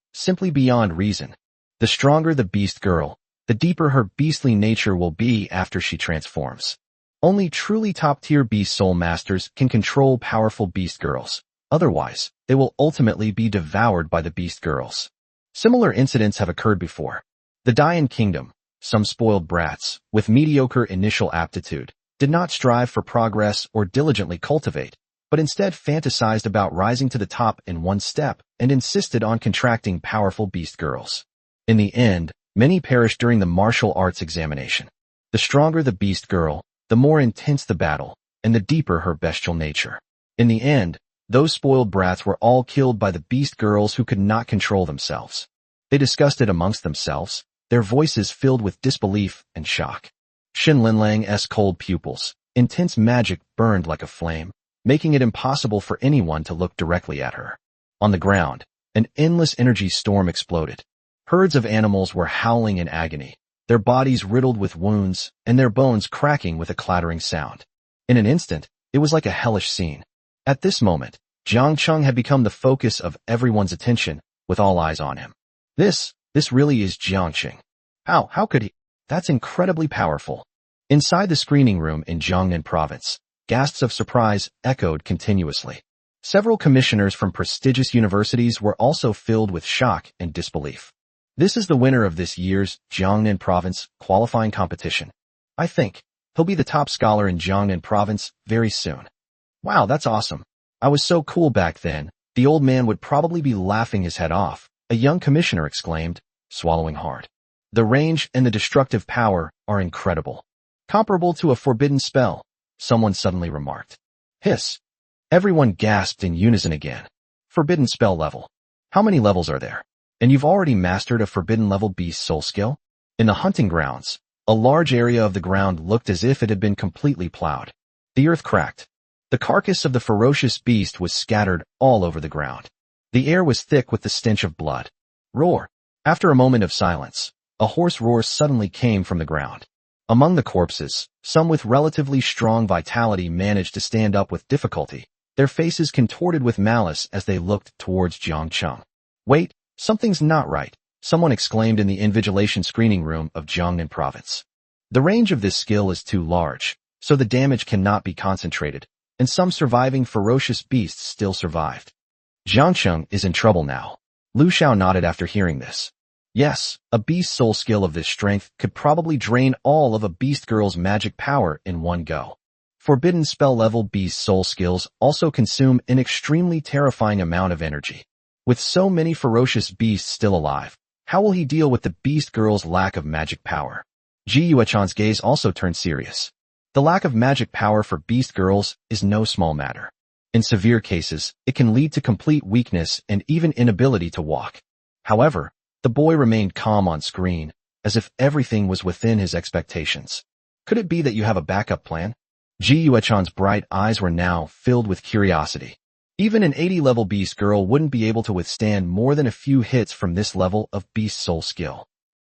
beyond reason. The stronger the beast girl, the deeper her beastly nature will be after she transforms. Only truly top-tier beast soul masters can control powerful beast girls. Otherwise, they will ultimately be devoured by the beast girls. Similar incidents have occurred before. The Dayan Kingdom, some spoiled brats, with mediocre initial aptitude, did not strive for progress or diligently cultivate, but instead fantasized about rising to the top in one step and insisted on contracting powerful beast girls. In the end, many perished during the martial arts examination. The stronger the beast girl, the more intense the battle, and the deeper her bestial nature. In the end, those spoiled brats were all killed by the beast girls who could not control themselves. They discussed it amongst themselves, their voices filled with disbelief and shock. Shen Linlang's cold pupils, intense magic burned like a flame, making it impossible for anyone to look directly at her. On the ground, an endless energy storm exploded. Herds of animals were howling in agony, their bodies riddled with wounds and their bones cracking with a clattering sound. In an instant, it was like a hellish scene. At this moment, Jiang Cheng had become the focus of everyone's attention, with all eyes on him. This really is Jiangqing. How could he? That's incredibly powerful. Inside the screening room in Jiangnan province, gasps of surprise echoed continuously. Several commissioners from prestigious universities were also filled with shock and disbelief. This is the winner of this year's Jiangnan province qualifying competition. I think he'll be the top scholar in Jiangnan province very soon. Wow, that's awesome. I was so cool back then, the old man would probably be laughing his head off, a young commissioner exclaimed, swallowing hard. The range and the destructive power are incredible. Comparable to a forbidden spell, someone suddenly remarked. Hiss. Everyone gasped in unison again. Forbidden spell level. How many levels are there? And you've already mastered a forbidden level beast soul skill? In the hunting grounds, a large area of the ground looked as if it had been completely plowed. The earth cracked. The carcass of the ferocious beast was scattered all over the ground. The air was thick with the stench of blood. Roar. After a moment of silence, a hoarse roar suddenly came from the ground. Among the corpses, some with relatively strong vitality managed to stand up with difficulty, their faces contorted with malice as they looked towards Jiang Cheng. Wait, something's not right, someone exclaimed in the invigilation screening room of Jiangnan province. The range of this skill is too large, so the damage cannot be concentrated, and some surviving ferocious beasts still survived. Jiang Cheng is in trouble now. Lu Xiao nodded after hearing this. Yes, a beast soul skill of this strength could probably drain all of a beast girl's magic power in one go. Forbidden spell level beast soul skills also consume an extremely terrifying amount of energy. With so many ferocious beasts still alive, how will he deal with the beast girl's lack of magic power? Ji Yuechan's gaze also turned serious. The lack of magic power for beast girls is no small matter. In severe cases, it can lead to complete weakness and even inability to walk. However, the boy remained calm on screen, as if everything was within his expectations. Could it be that you have a backup plan? Ji Yuechan's bright eyes were now filled with curiosity. Even an 80-level beast girl wouldn't be able to withstand more than a few hits from this level of beast soul skill.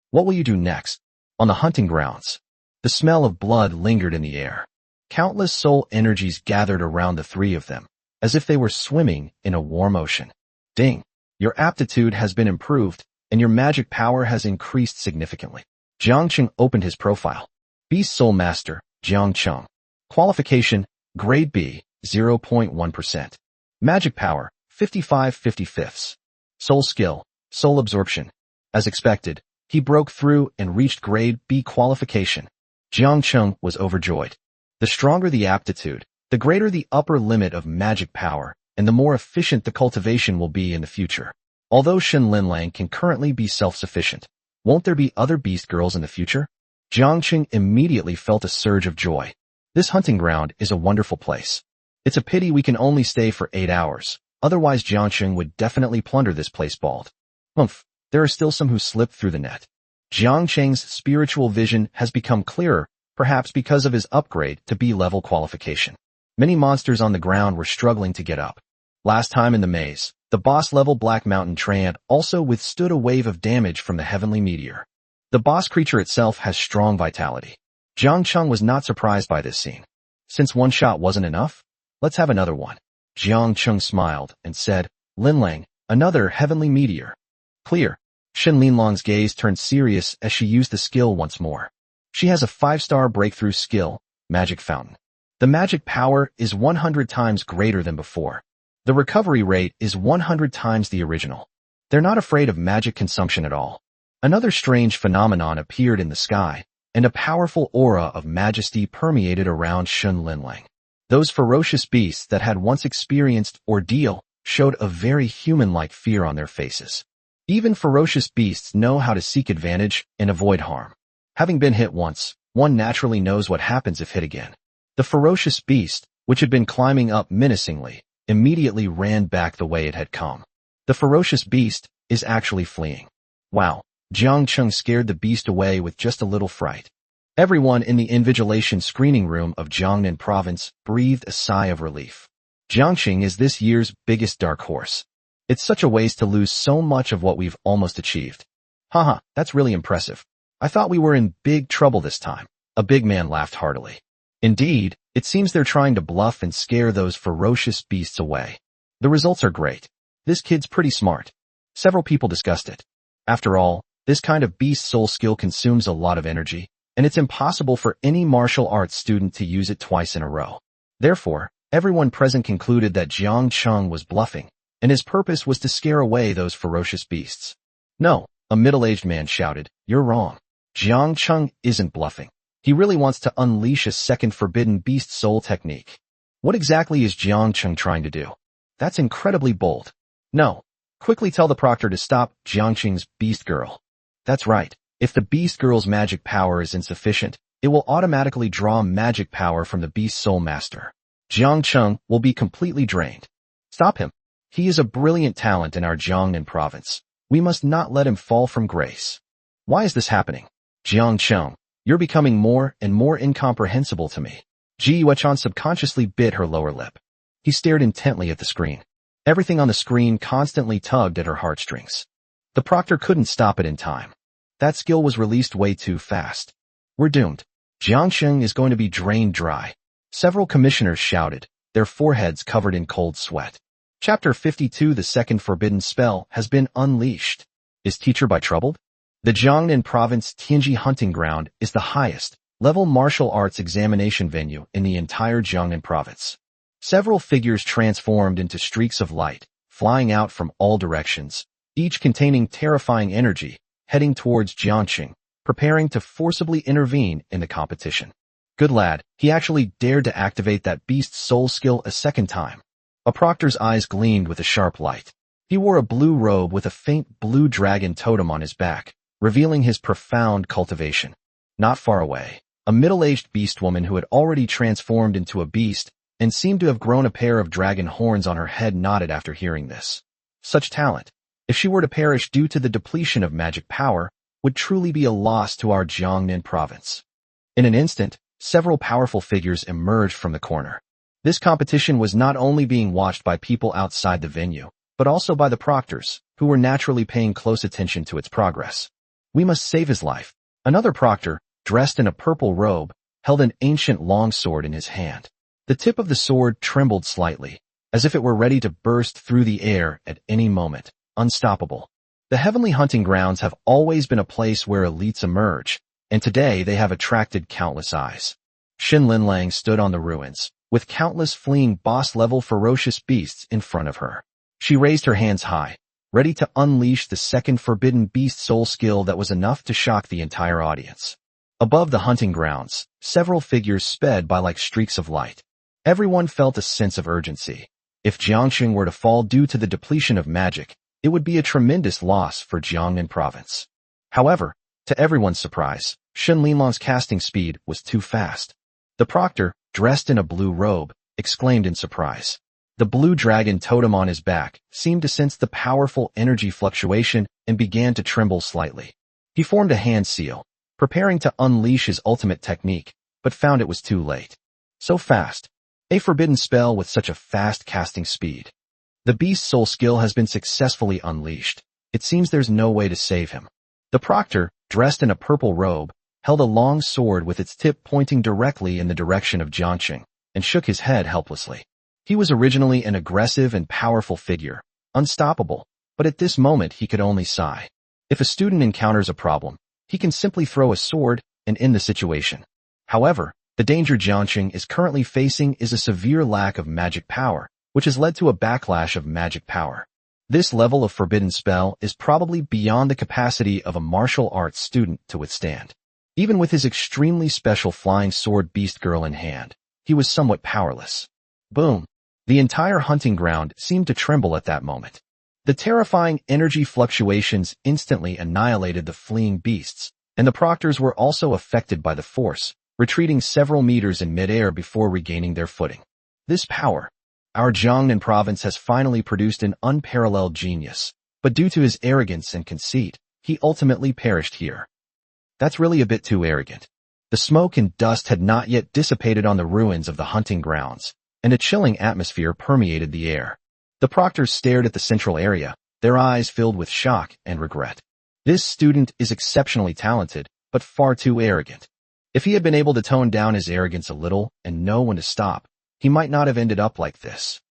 What will you do next? On the hunting grounds, the smell of blood lingered in the air. Countless soul energies gathered around the three of them, as if they were swimming in a warm ocean. Ding! Your aptitude has been improved, and your magic power has increased significantly. Jiang Cheng opened his profile. Beast Soul Master, Jiang Cheng. Qualification, Grade B, 0.1%. Magic Power, 55/55. Soul Skill, Soul Absorption. As expected, he broke through and reached Grade B qualification. Jiang Cheng was overjoyed. The stronger the aptitude, the greater the upper limit of magic power, and the more efficient the cultivation will be in the future. Although Shen Linlang can currently be self-sufficient, won't there be other beast girls in the future? Jiang Cheng immediately felt a surge of joy. This hunting ground is a wonderful place. It's a pity we can only stay for 8 hours, otherwise Jiang Cheng would definitely plunder this place bald. There are still some who slipped through the net. Jiang Cheng's spiritual vision has become clearer, perhaps because of his upgrade to B-level qualification. Many monsters on the ground were struggling to get up. Last time in the maze, the boss-level Black Mountain Treant also withstood a wave of damage from the heavenly meteor. The boss creature itself has strong vitality. Jiang Cheng was not surprised by this scene. Since one shot wasn't enough, let's have another one. Jiang Cheng smiled and said, Linlang, another heavenly meteor. Clear. Shen Linlang's gaze turned serious as she used the skill once more. She has a 5-star breakthrough skill, Magic Fountain. The magic power is 100 times greater than before. The recovery rate is 100 times the original. They're not afraid of magic consumption at all. Another strange phenomenon appeared in the sky, and a powerful aura of majesty permeated around Shen Linlang. Those ferocious beasts that had once experienced ordeal showed a very human-like fear on their faces. Even ferocious beasts know how to seek advantage and avoid harm. Having been hit once, one naturally knows what happens if hit again. The ferocious beast, which had been climbing up menacingly, immediately ran back the way it had come. The ferocious beast is actually fleeing. Wow, Jiang Cheng scared the beast away with just a little fright. Everyone in the invigilation screening room of Jiangnan province breathed a sigh of relief. Jiangxing is this year's biggest dark horse. It's such a waste to lose so much of what we've almost achieved. Haha, that's really impressive. I thought we were in big trouble this time. A big man laughed heartily. Indeed, it seems they're trying to bluff and scare those ferocious beasts away. The results are great. This kid's pretty smart. Several people discussed it. After all, this kind of beast soul skill consumes a lot of energy, and it's impossible for any martial arts student to use it twice in a row. Therefore, everyone present concluded that Jiang Cheng was bluffing, and his purpose was to scare away those ferocious beasts. No, a middle-aged man shouted, you're wrong. Jiang Cheng isn't bluffing. He really wants to unleash a second forbidden beast soul technique. What exactly is Jiang Cheng trying to do? That's incredibly bold. No. Quickly tell the proctor to stop Jiang Cheng's beast girl. That's right. If the beast girl's magic power is insufficient, it will automatically draw magic power from the beast soul master. Jiang Cheng will be completely drained. Stop him. He is a brilliant talent in our Jiangnan province. We must not let him fall from grace. Why is this happening? Jiang Cheng, you're becoming more and more incomprehensible to me. Ji Yuechan subconsciously bit her lower lip. He stared intently at the screen. Everything on the screen constantly tugged at her heartstrings. The proctor couldn't stop it in time. That skill was released way too fast. We're doomed. Jiang Cheng is going to be drained dry. Several commissioners shouted, their foreheads covered in cold sweat. Chapter 52. The second forbidden spell has been unleashed. Is Teacher Bai troubled? The Jiangnan province Tianji hunting ground is the highest level martial arts examination venue in the entire Jiangnan province. Several figures transformed into streaks of light, flying out from all directions, each containing terrifying energy, heading towards Jiangqing, preparing to forcibly intervene in the competition. Good lad, he actually dared to activate that beast's soul skill a second time. A proctor's eyes gleamed with a sharp light. He wore a blue robe with a faint blue dragon totem on his back, revealing his profound cultivation. Not far away, a middle-aged beast woman who had already transformed into a beast and seemed to have grown a pair of dragon horns on her head nodded after hearing this. Such talent, if she were to perish due to the depletion of magic power, would truly be a loss to our Jiangnan province. In an instant, several powerful figures emerged from the corner. This competition was not only being watched by people outside the venue, but also by the proctors, who were naturally paying close attention to its progress. We must save his life. Another proctor, dressed in a purple robe, held an ancient longsword in his hand. The tip of the sword trembled slightly, as if it were ready to burst through the air at any moment, unstoppable. The heavenly hunting grounds have always been a place where elites emerge, and today they have attracted countless eyes. Xin Linlang stood on the ruins, with countless fleeing boss-level ferocious beasts in front of her. She raised her hands high, ready to unleash the second forbidden beast soul skill that was enough to shock the entire audience. Above the hunting grounds, several figures sped by like streaks of light. Everyone felt a sense of urgency. If Jiangqing were to fall due to the depletion of magic, it would be a tremendous loss for Jiangnan province. However, to everyone's surprise, Xin Linlong's casting speed was too fast. The proctor, dressed in a blue robe, exclaimed in surprise. The blue dragon totem on his back seemed to sense the powerful energy fluctuation and began to tremble slightly. He formed a hand seal, preparing to unleash his ultimate technique, but found it was too late. So fast. A forbidden spell with such a fast casting speed. The beast's soul skill has been successfully unleashed. It seems there's no way to save him. The proctor, dressed in a purple robe, held a long sword with its tip pointing directly in the direction of Jiangqing, and shook his head helplessly. He was originally an aggressive and powerful figure, unstoppable, but at this moment he could only sigh. If a student encounters a problem, he can simply throw a sword and end the situation. However, the danger Jiangqing is currently facing is a severe lack of magic power, which has led to a backlash of magic power. This level of forbidden spell is probably beyond the capacity of a martial arts student to withstand. Even with his extremely special flying sword beast girl in hand, he was somewhat powerless. Boom! The entire hunting ground seemed to tremble at that moment. The terrifying energy fluctuations instantly annihilated the fleeing beasts, and the proctors were also affected by the force, retreating several meters in midair before regaining their footing. This power, our Jiangnan province has finally produced an unparalleled genius, but due to his arrogance and conceit, he ultimately perished here. That's really a bit too arrogant. The smoke and dust had not yet dissipated on the ruins of the hunting grounds, and a chilling atmosphere permeated the air. The proctors stared at the central area, their eyes filled with shock and regret. This student is exceptionally talented, but far too arrogant. If he had been able to tone down his arrogance a little and know when to stop, he might not have ended up like this.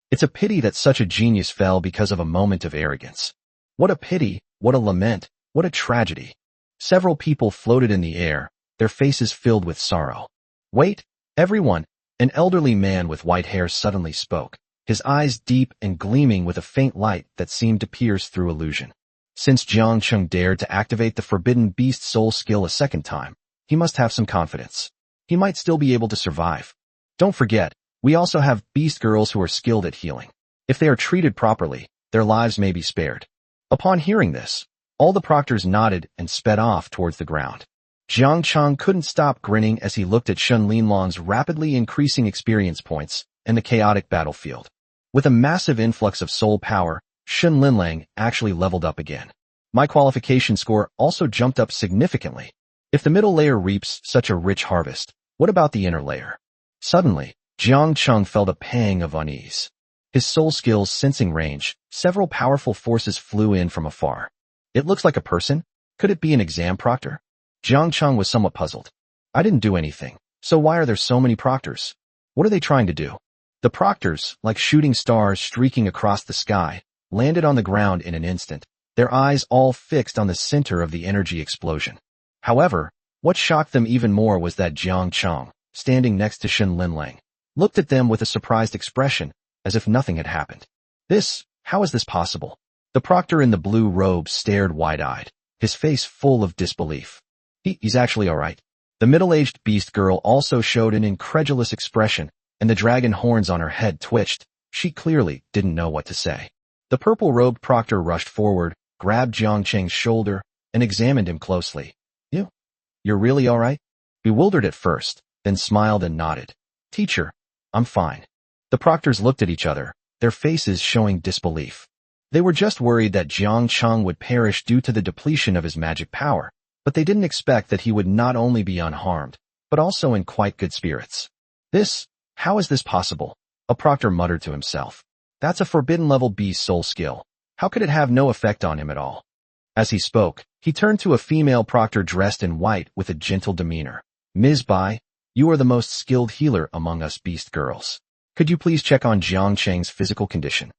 It's a pity that such a genius fell because of a moment of arrogance. What a pity, what a lament, what a tragedy. Several people floated in the air, their faces filled with sorrow. Wait, everyone! An elderly man with white hair suddenly spoke, his eyes deep and gleaming with a faint light that seemed to pierce through illusion. Since Jiangqing dared to activate the forbidden beast soul skill a second time, he must have some confidence. He might still be able to survive. Don't forget, we also have beast girls who are skilled at healing. If they are treated properly, their lives may be spared. Upon hearing this, all the proctors nodded and sped off towards the ground. Jiangqing couldn't stop grinning as he looked at Xin Linlong's rapidly increasing experience points and the chaotic battlefield. With a massive influx of soul power, Xin Linlang actually leveled up again. My qualification score also jumped up significantly. If the middle layer reaps such a rich harvest, what about the inner layer? Suddenly, Jiangqing felt a pang of unease. His soul skill's sensing range, several powerful forces flew in from afar. It looks like a person. Could it be an exam proctor? Jiangqing was somewhat puzzled. I didn't do anything, so why are there so many proctors? What are they trying to do? The proctors, like shooting stars streaking across the sky, landed on the ground in an instant, their eyes all fixed on the center of the energy explosion. However, what shocked them even more was that Jiangqing, standing next to Xin Linlang, looked at them with a surprised expression, as if nothing had happened. How is this possible? The proctor in the blue robe stared wide-eyed. his face full of disbelief. He's actually alright. The middle-aged beast girl also showed an incredulous expression, and the dragon horns on her head twitched. She clearly didn't know what to say. The purple-robed proctor rushed forward, grabbed Jiang Cheng's shoulder, and examined him closely. You're really alright? Bewildered at first, then smiled and nodded. Teacher, I'm fine. The proctors looked at each other, their faces showing disbelief. They were just worried that Jiang Cheng would perish due to the depletion of his magic power, but they didn't expect that he would not only be unharmed, but also in quite good spirits. How is this possible? A proctor muttered to himself. That's a forbidden-level beast soul skill. How could it have no effect on him at all? As he spoke, he turned to a female proctor dressed in white with a gentle demeanor. Ms. Bai, you are the most skilled healer among us beast girls. Could you please check on Jiang Cheng's physical condition?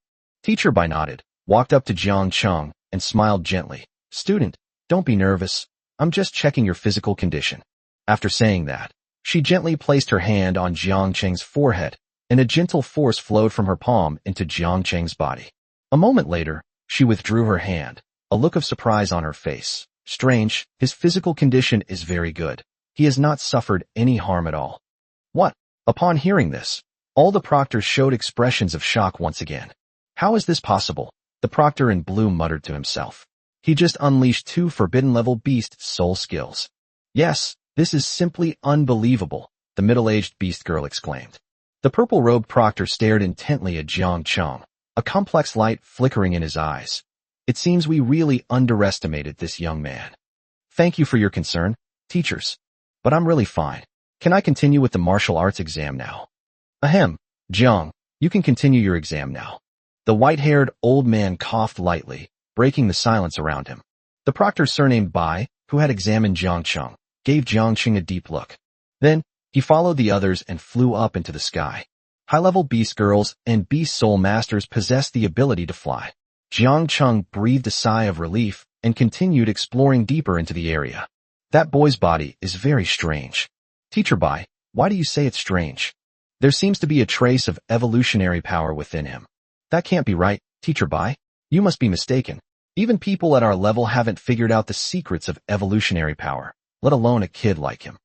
Teacher Bai nodded, walked up to Jiang Cheng, and smiled gently. Student, don't be nervous. I'm just checking your physical condition. After saying that, she gently placed her hand on Jiang Cheng's forehead, and a gentle force flowed from her palm into Jiang Cheng's body. A moment later, she withdrew her hand, a look of surprise on her face. Strange, his physical condition is very good. He has not suffered any harm at all. What? Upon hearing this, all the proctors showed expressions of shock once again. How is this possible? The proctor in blue muttered to himself. He just unleashed 2 forbidden-level beast soul skills. Yes, this is simply unbelievable, the middle-aged beast girl exclaimed. The purple-robed proctor stared intently at Jiang Cheng, a complex light flickering in his eyes. It seems we really underestimated this young man. Thank you for your concern, teachers. But I'm really fine. Can I continue with the martial arts exam now? Ahem, Jiang, you can continue your exam now. The white-haired old man coughed lightly, breaking the silence around him. The proctor surnamed Bai, who had examined Jiang Cheng, gave Jiang Cheng a deep look. Then, he followed the others and flew up into the sky. High-level beast girls and beast soul masters possessed the ability to fly. Jiang Cheng breathed a sigh of relief and continued exploring deeper into the area. That boy's body is very strange. Teacher Bai, why do you say it's strange? There seems to be a trace of evolutionary power within him. That can't be right, Teacher Bai. You must be mistaken. Even people at our level haven't figured out the secrets of evolutionary power, let alone a kid like him.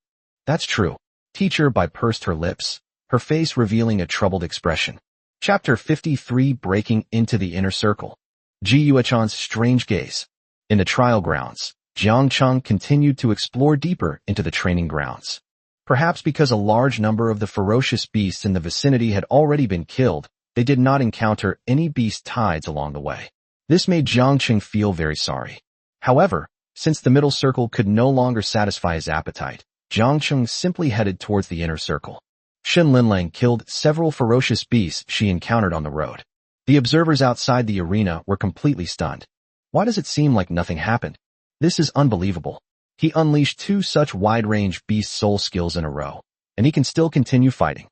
That's true. Teacher Bai pursed her lips, her face revealing a troubled expression. Chapter 53 Breaking into the Inner Circle. Ji Yuechan's strange gaze. In the trial grounds, Jiang Cheng continued to explore deeper into the training grounds. Perhaps because a large number of the ferocious beasts in the vicinity had already been killed, they did not encounter any beast tides along the way. This made Jiang Cheng feel very sorry. However, since the middle circle could no longer satisfy his appetite, Jiang Cheng simply headed towards the inner circle. Shen Linlang killed several ferocious beasts she encountered on the road. The observers outside the arena were completely stunned. Why does it seem like nothing happened? This is unbelievable. He unleashed 2 such wide-range beast soul skills in a row, and he can still continue fighting.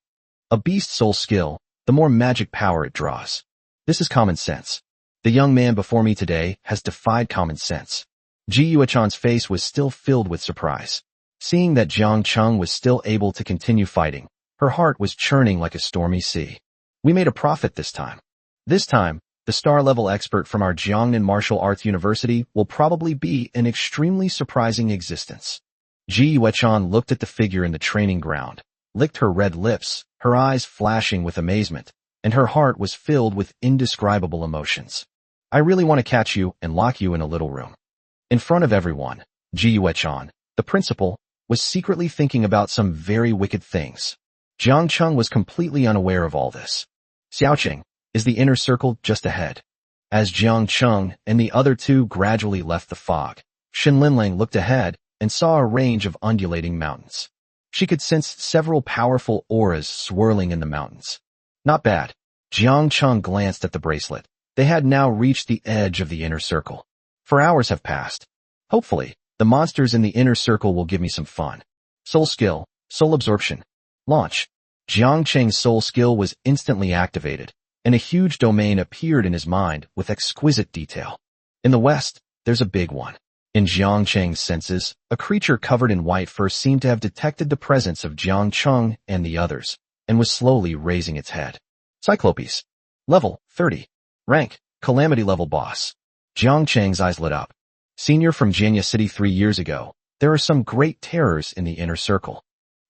A beast soul skill, the more magic power it draws. This is common sense. The young man before me today has defied common sense. Ji Yuechan's face was still filled with surprise. Seeing that Jiang Cheng was still able to continue fighting, her heart was churning like a stormy sea. We made a profit this time. This time, the star-level expert from our Jiangnan Martial Arts University will probably be an extremely surprising existence. Ji Yuechan looked at the figure in the training ground, licked her red lips, her eyes flashing with amazement, and her heart was filled with indescribable emotions. I really want to catch you and lock you in a little room. In front of everyone, Ji Yuechan, the principal, was secretly thinking about some very wicked things. Jiang Cheng was completely unaware of all this. Xiaoqing, is the inner circle just ahead? As Jiang Cheng and the other 2 gradually left the fog, Shen Linlang looked ahead and saw a range of undulating mountains. She could sense several powerful auras swirling in the mountains. Not bad. Jiang Cheng glanced at the bracelet. They had now reached the edge of the inner circle. 4 hours have passed. Hopefully, the monsters in the inner circle will give me some fun. Soul skill, soul absorption. Launch. Jiang Cheng's soul skill was instantly activated, and a huge domain appeared in his mind with exquisite detail. In the west, there's a big one. In Jiang Cheng's senses, a creature covered in white fur seemed to have detected the presence of Jiang Cheng and the others, and was slowly raising its head. Cyclopes. Level 30. Rank, Calamity level boss. Jiang Cheng's eyes lit up. Senior from Janya City 3 years ago, there are some great terrors in the inner circle.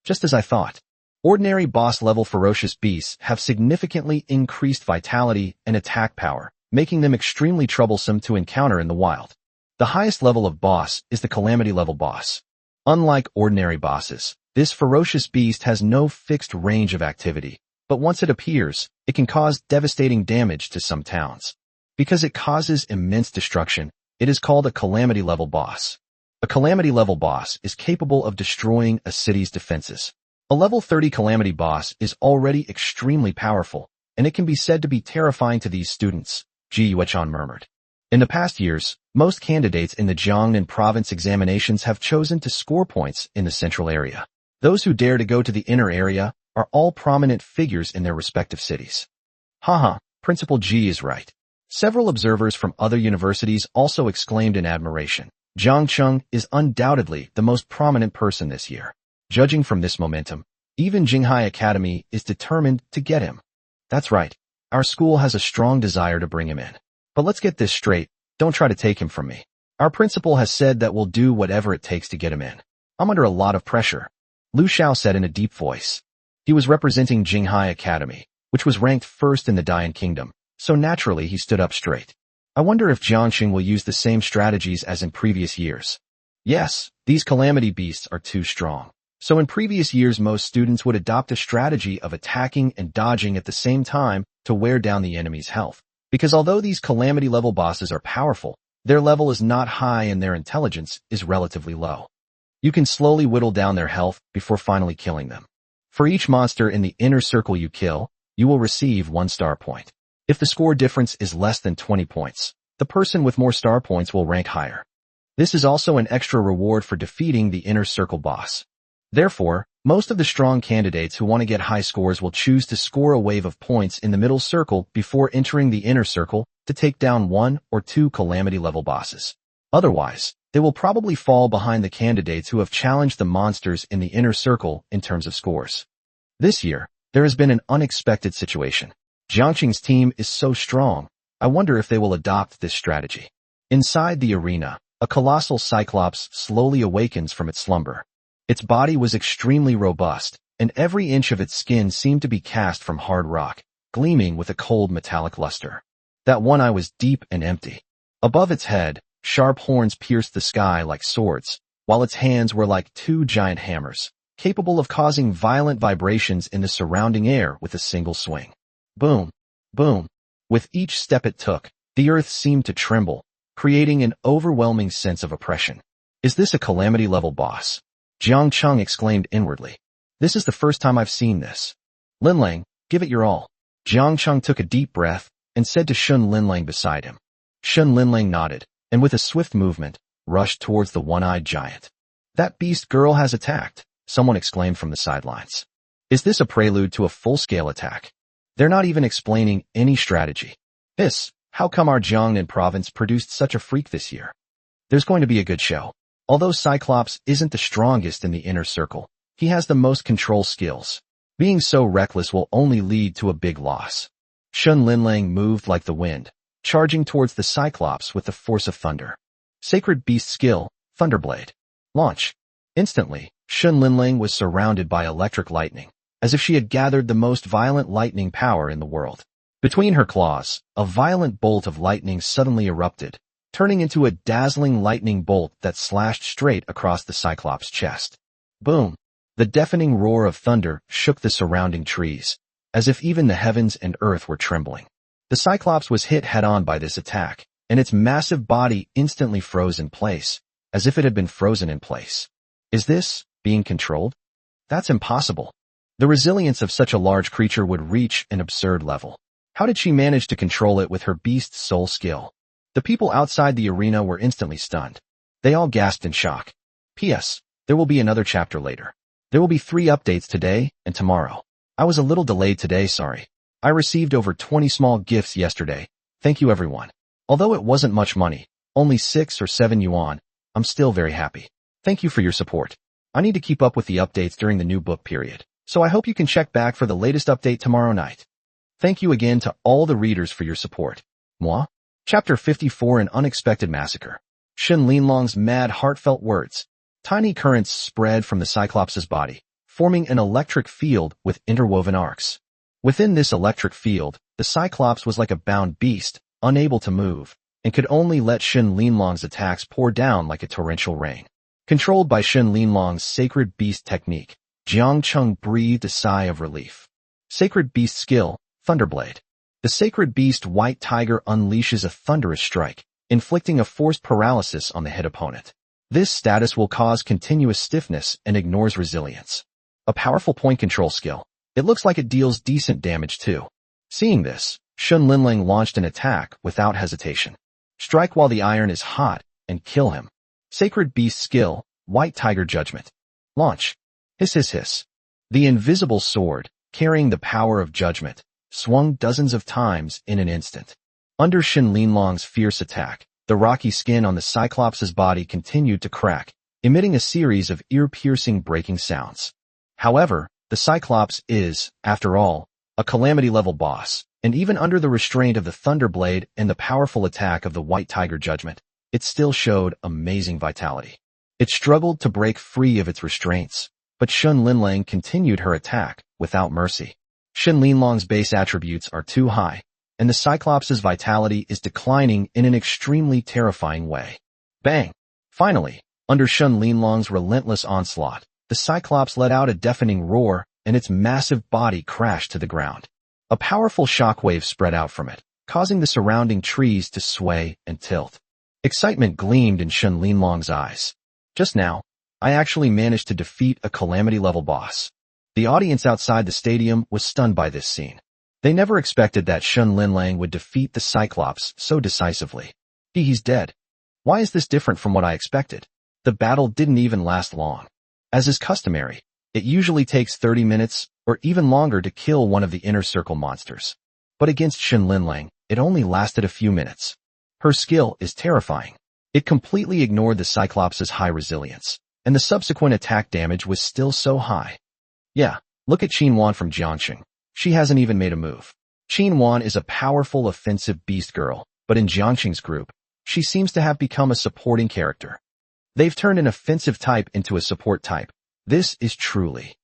Just as I thought. Ordinary boss-level ferocious beasts have significantly increased vitality and attack power, making them extremely troublesome to encounter in the wild. The highest level of boss is the calamity-level boss. Unlike ordinary bosses, this ferocious beast has no fixed range of activity, but once it appears, it can cause devastating damage to some towns. Because it causes immense destruction, it is called a calamity-level boss. A calamity-level boss is capable of destroying a city's defenses. A level 30 calamity boss is already extremely powerful, and it can be said to be terrifying to these students, Ji Yuechan murmured. In the past years, most candidates in the Jiangnan province examinations have chosen to score points in the central area. Those who dare to go to the inner area are all prominent figures in their respective cities. Haha, Principal Ji is right. Several observers from other universities also exclaimed in admiration. Zhang Cheng is undoubtedly the most prominent person this year. Judging from this momentum, even Jinghai Academy is determined to get him. That's right. Our school has a strong desire to bring him in. But let's get this straight. Don't try to take him from me. Our principal has said that we'll do whatever it takes to get him in. I'm under a lot of pressure. Lu Xiao said in a deep voice. He was representing Jinghai Academy, which was ranked first in the Dian Kingdom, so naturally he stood up straight. I wonder if Jiangxing will use the same strategies as in previous years. Yes, these calamity beasts are too strong. So in previous years most students would adopt a strategy of attacking and dodging at the same time to wear down the enemy's health. Because although these calamity-level bosses are powerful, their level is not high and their intelligence is relatively low. You can slowly whittle down their health before finally killing them. For each monster in the inner circle you kill, you will receive 1 star point. If the score difference is less than 20 points, the person with more star points will rank higher. This is also an extra reward for defeating the inner circle boss. Therefore, most of the strong candidates who want to get high scores will choose to score a wave of points in the middle circle before entering the inner circle to take down 1 or 2 calamity-level bosses. Otherwise, they will probably fall behind the candidates who have challenged the monsters in the inner circle in terms of scores. This year, there has been an unexpected situation. Jiangxing's team is so strong, I wonder if they will adopt this strategy. Inside the arena, a colossal cyclops slowly awakens from its slumber. Its body was extremely robust, and every inch of its skin seemed to be cast from hard rock, gleaming with a cold metallic luster. That one eye was deep and empty. Above its head, sharp horns pierced the sky like swords, while its hands were like 2 giant hammers, capable of causing violent vibrations in the surrounding air with a single swing. Boom, boom. With each step it took, the earth seemed to tremble, creating an overwhelming sense of oppression. Is this a calamity-level boss? Jiang Cheng exclaimed inwardly. This is the first time I've seen this. Linlang, give it your all. Jiang Cheng took a deep breath and said to Shun Linlang beside him. Shun Linlang nodded, and with a swift movement, rushed towards the one-eyed giant. That beast girl has attacked, someone exclaimed from the sidelines. Is this a prelude to a full-scale attack? They're not even explaining any strategy. How come our Jiangnan province produced such a freak this year? There's going to be a good show. Although Cyclops isn't the strongest in the inner circle, he has the most control skills. Being so reckless will only lead to a big loss. Shun Linlang moved like the wind, charging towards the Cyclops with the force of thunder. Sacred Beast Skill, Thunderblade. Launch. Instantly, Shun Linlang was surrounded by electric lightning, as if she had gathered the most violent lightning power in the world. Between her claws, a violent bolt of lightning suddenly erupted, turning into a dazzling lightning bolt that slashed straight across the Cyclops' chest. Boom! The deafening roar of thunder shook the surrounding trees, as if even the heavens and earth were trembling. The Cyclops was hit head-on by this attack, and its massive body instantly froze in place, as if it had been frozen in place. Is this being controlled? That's impossible. The resilience of such a large creature would reach an absurd level. How did she manage to control it with her beast's soul skill? The people outside the arena were instantly stunned. They all gasped in shock. P.S. There will be another chapter later. There will be 3 updates today and tomorrow. I was a little delayed today, sorry. I received over 20 small gifts yesterday. Thank you everyone. Although it wasn't much money, only 6 or 7 yuan, I'm still very happy. Thank you for your support. I need to keep up with the updates during the new book period, so I hope you can check back for the latest update tomorrow night. Thank you again to all the readers for your support. Moi? Chapter 54 An Unexpected Massacre. Shen Linlong's mad, heartfelt words. Tiny currents spread from the Cyclops' body, forming an electric field with interwoven arcs. Within this electric field, the Cyclops was like a bound beast, unable to move, and could only let Shen Linlong's attacks pour down like a torrential rain. Controlled by Shen Linlong's Sacred Beast technique, Jiang Cheng breathed a sigh of relief. Sacred Beast skill, Thunderblade. The Sacred Beast White Tiger unleashes a thunderous strike, inflicting a forced paralysis on the hit opponent. This status will cause continuous stiffness and ignores resilience. A powerful point control skill. It looks like it deals decent damage too. Seeing this, Shen Linlang launched an attack without hesitation. Strike while the iron is hot and kill him. Sacred Beast skill, White Tiger Judgment. Launch. Hiss hiss hiss. The invisible sword, carrying the power of judgment, swung dozens of times in an instant. Under Shen Linlong's fierce attack, the rocky skin on the Cyclops' body continued to crack, emitting a series of ear-piercing breaking sounds. However, the Cyclops is, after all, a calamity-level boss, and even under the restraint of the Thunderblade and the powerful attack of the White Tiger Judgment, it still showed amazing vitality. It struggled to break free of its restraints, but Shen Linlang continued her attack without mercy. Shen Linlong's base attributes are too high, and the Cyclops' vitality is declining in an extremely terrifying way. Bang! Finally, under Shen Linlong's relentless onslaught, the Cyclops let out a deafening roar, and its massive body crashed to the ground. A powerful shockwave spread out from it, causing the surrounding trees to sway and tilt. Excitement gleamed in Shen Linlong's eyes. Just now, I actually managed to defeat a calamity-level boss. The audience outside the stadium was stunned by this scene. They never expected that Shen Linlang would defeat the Cyclops so decisively. He's dead. Why is this different from what I expected? The battle didn't even last long. As is customary, it usually takes 30 minutes or even longer to kill one of the inner circle monsters. But against Shen Linlang, it only lasted a few minutes. Her skill is terrifying. It completely ignored the Cyclops' high resilience, and the subsequent attack damage was still so high. Yeah, look at Qin from Jiangxing. She hasn't even made a move. Qin is a powerful offensive beast girl, but in Jiangxing's group, she seems to have become a supporting character. They've turned an offensive type into a support type. This is truly.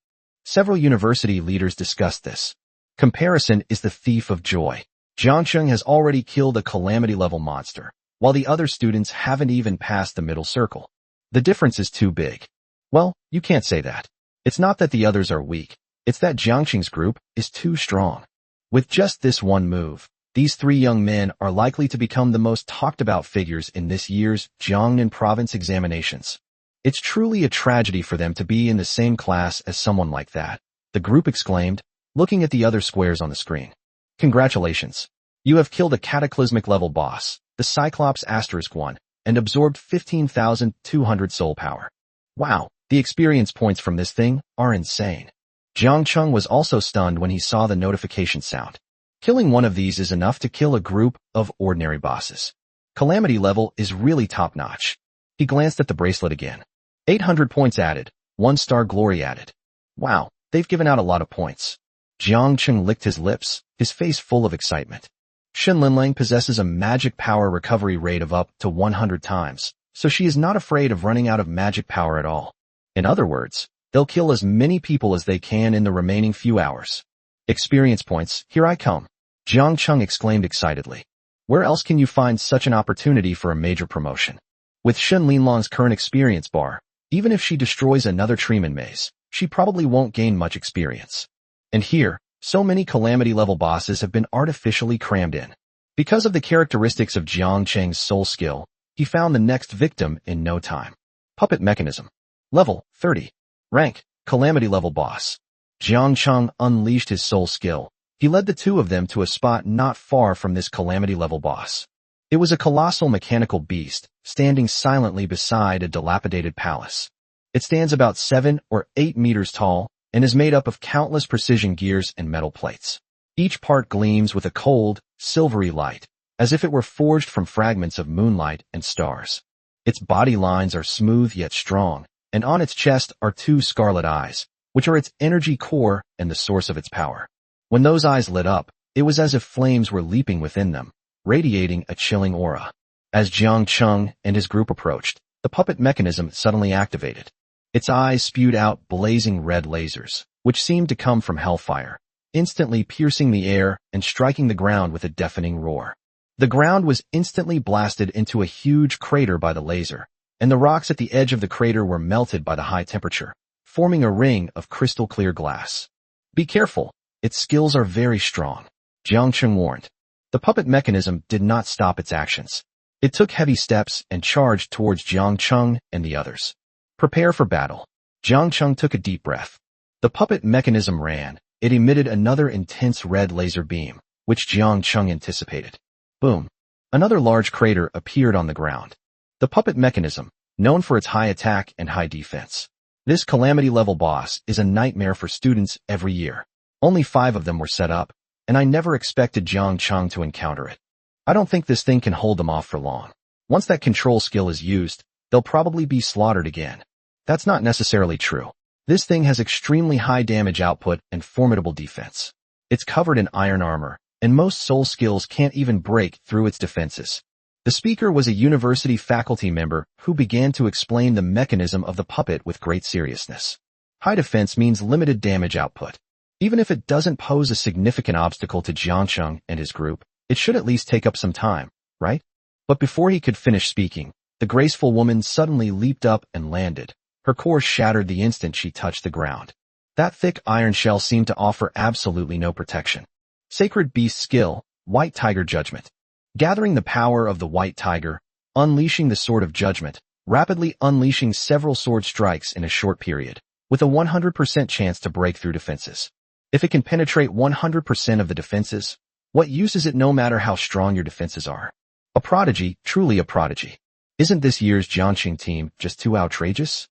Several university leaders discussed this. Comparison is the thief of joy. Jiangxing has already killed a calamity-level monster, while the other students haven't even passed the middle circle. The difference is too big. Well, you can't say that. It's not that the others are weak, it's that Jiangxing's group is too strong. With just this one move, these three young men are likely to become the most talked-about figures in this year's Jiangnan province examinations. It's truly a tragedy for them to be in the same class as someone like that, the group exclaimed, looking at the other squares on the screen. Congratulations. You have killed a cataclysmic-level boss, the Cyclops *1, and absorbed 15,200 soul power. Wow, the experience points from this thing are insane. Jiang Cheng was also stunned when he saw the notification sound. Killing one of these is enough to kill a group of ordinary bosses. Calamity level is really top-notch. He glanced at the bracelet again. 800 points added, 1-star glory added. Wow, they've given out a lot of points. Jiang Cheng licked his lips, his face full of excitement. Shen Linlang possesses a magic power recovery rate of up to 100 times, so she is not afraid of running out of magic power at all. In other words, they'll kill as many people as they can in the remaining few hours. Experience points, here I come. Jiang Cheng exclaimed excitedly. Where else can you find such an opportunity for a major promotion? With Shen Linlong's current experience bar, even if she destroys another Treeman maze, she probably won't gain much experience. And here, so many calamity-level bosses have been artificially crammed in. Because of the characteristics of Jiang Cheng's soul skill, he found the next victim in no time. Puppet Mechanism. Level 30. Rank, Calamity-level boss. Jiang Cheng unleashed his soul skill. He led the two of them to a spot not far from this calamity-level boss. It was a colossal mechanical beast, standing silently beside a dilapidated palace. It stands about 7 or 8 meters tall, and is made up of countless precision gears and metal plates. Each part gleams with a cold, silvery light, as if it were forged from fragments of moonlight and stars. Its body lines are smooth yet strong, and on its chest are 2 scarlet eyes, which are its energy core and the source of its power. When those eyes lit up, it was as if flames were leaping within them, radiating a chilling aura. As Jiang Chung and his group approached, the puppet mechanism suddenly activated. Its eyes spewed out blazing red lasers, which seemed to come from hellfire, instantly piercing the air and striking the ground with a deafening roar. The ground was instantly blasted into a huge crater by the laser, and the rocks at the edge of the crater were melted by the high temperature, forming a ring of crystal-clear glass. Be careful, its skills are very strong, Jiang Chung warned. The puppet mechanism did not stop its actions. It took heavy steps and charged towards Jiang Chung and the others. Prepare for battle. Jiang Chung took a deep breath. The puppet mechanism ran. It emitted another intense red laser beam, which Jiang Chung anticipated. Boom. Another large crater appeared on the ground. The puppet mechanism, known for its high attack and high defense. This calamity-level boss is a nightmare for students every year. Only 5 of them were set up, and I never expected Jiang Chung to encounter it. I don't think this thing can hold them off for long. Once that control skill is used, they'll probably be slaughtered again. That's not necessarily true. This thing has extremely high damage output and formidable defense. It's covered in iron armor, and most soul skills can't even break through its defenses. The speaker was a university faculty member who began to explain the mechanism of the puppet with great seriousness. High defense means limited damage output. Even if it doesn't pose a significant obstacle to Jiang Chung and his group, it should at least take up some time, right? But before he could finish speaking, the graceful woman suddenly leaped up and landed. Her core shattered the instant she touched the ground. That thick iron shell seemed to offer absolutely no protection. Sacred Beast Skill, White Tiger Judgment. Gathering the power of the White Tiger, unleashing the Sword of Judgment, rapidly unleashing several sword strikes in a short period, with a 100% chance to break through defenses. If it can penetrate 100% of the defenses, what use is it no matter how strong your defenses are? A prodigy, truly a prodigy. Isn't this year's Jiangxing team just too outrageous?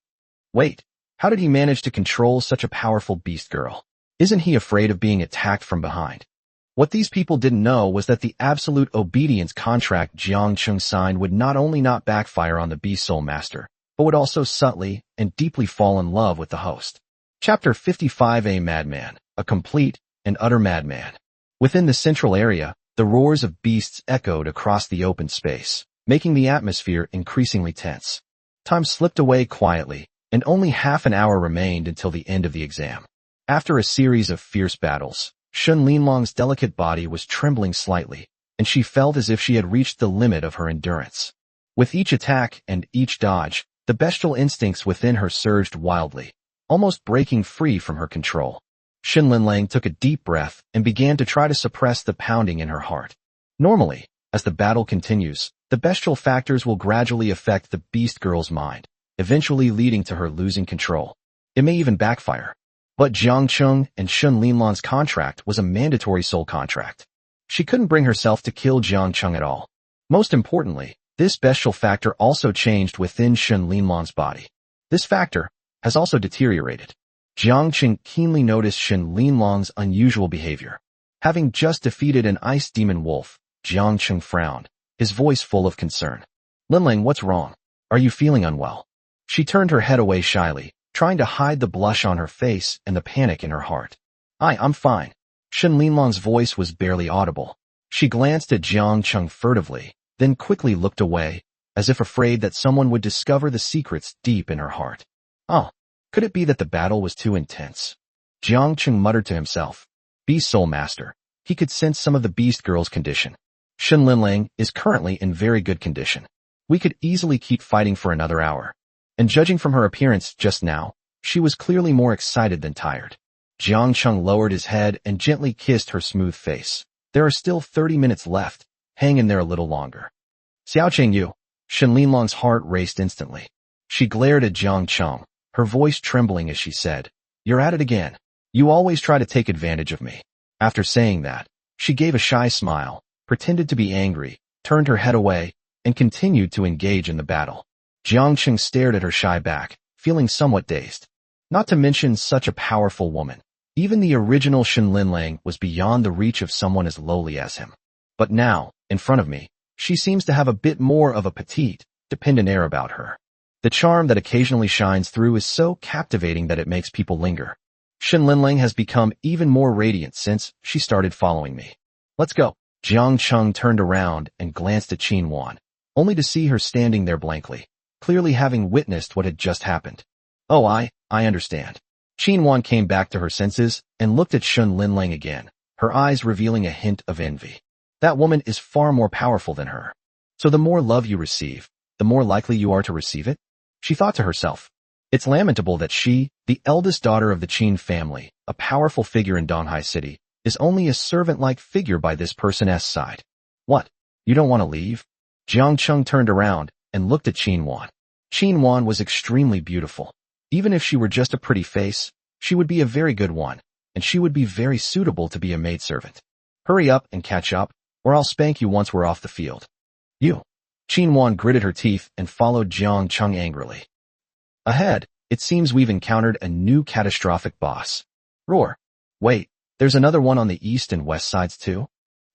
Wait, how did he manage to control such a powerful beast girl? Isn't he afraid of being attacked from behind? What these people didn't know was that the absolute obedience contract Jiang Chung signed would not only not backfire on the Beast Soul Master, but would also subtly and deeply fall in love with the host. Chapter 55. A Madman, a complete and utter madman. Within the central area, the roars of beasts echoed across the open space, making the atmosphere increasingly tense. Time slipped away quietly, and only half an hour remained until the end of the exam. After a series of fierce battles, Shun Linlong's delicate body was trembling slightly, and she felt as if she had reached the limit of her endurance. With each attack and each dodge, the bestial instincts within her surged wildly, almost breaking free from her control. Shun Linlang took a deep breath and began to try to suppress the pounding in her heart. Normally, as the battle continues, the bestial factors will gradually affect the beast girl's mind, eventually leading to her losing control. It may even backfire. But Jiang Chung and Shun Linlong's contract was a mandatory soul contract. She couldn't bring herself to kill Jiang Chung at all. Most importantly, this bestial factor also changed within Shun Linlong's body. This factor has also deteriorated. Jiang Chung keenly noticed Shun Linlong's unusual behavior. Having just defeated an ice demon wolf, Jiang Chung frowned, his voice full of concern. Linlang, what's wrong? Are you feeling unwell? She turned her head away shyly, trying to hide the blush on her face and the panic in her heart. I'm fine. Shun Linlong's voice was barely audible. She glanced at Jiang Chung furtively, then quickly looked away, as if afraid that someone would discover the secrets deep in her heart. Oh, could it be that the battle was too intense? Jiang Chung muttered to himself. Beast Soul Master. He could sense some of the beast girl's condition. Shun Linlang is currently in very good condition. We could easily keep fighting for another hour. And judging from her appearance just now, she was clearly more excited than tired. Jiang Chung lowered his head and gently kissed her smooth face. There are still 30 minutes left. Hang in there a little longer. Xiao Chengyu. Shun Linlong's heart raced instantly. She glared at Jiang Chung, her voice trembling as she said, "You're at it again. You always try to take advantage of me." After saying that, she gave a shy smile, pretended to be angry, turned her head away, and continued to engage in the battle. Jiang Chung stared at her shy back, feeling somewhat dazed. Not to mention such a powerful woman. Even the original Shun Linlang was beyond the reach of someone as lowly as him. But now, in front of me, she seems to have a bit more of a petite, dependent air about her. The charm that occasionally shines through is so captivating that it makes people linger. Shun Linlang has become even more radiant since she started following me. Let's go. Jiang Chung turned around and glanced at Qin Wan. only to see her standing there blankly, clearly having witnessed what had just happened. Oh, I understand. Qinwan came back to her senses and looked at Shun Linlang again, her eyes revealing a hint of envy. That woman is far more powerful than her. So the more love you receive, the more likely you are to receive it? She thought to herself. It's lamentable that she, the eldest daughter of the Qin family, a powerful figure in Donghai City, is only a servant-like figure by this person's side. What? You don't want to leave? Jiang Cheng turned around and looked at Qinwan. Qinwan was extremely beautiful. Even if she were just a pretty face, she would be a very good one, and she would be very suitable to be a maidservant. Hurry up and catch up, or I'll spank you once we're off the field. You. Qinwan gritted her teeth and followed Jiang Cheng angrily. Ahead, it seems we've encountered a new catastrophic boss. Roar. Wait, there's another one on the east and west sides too?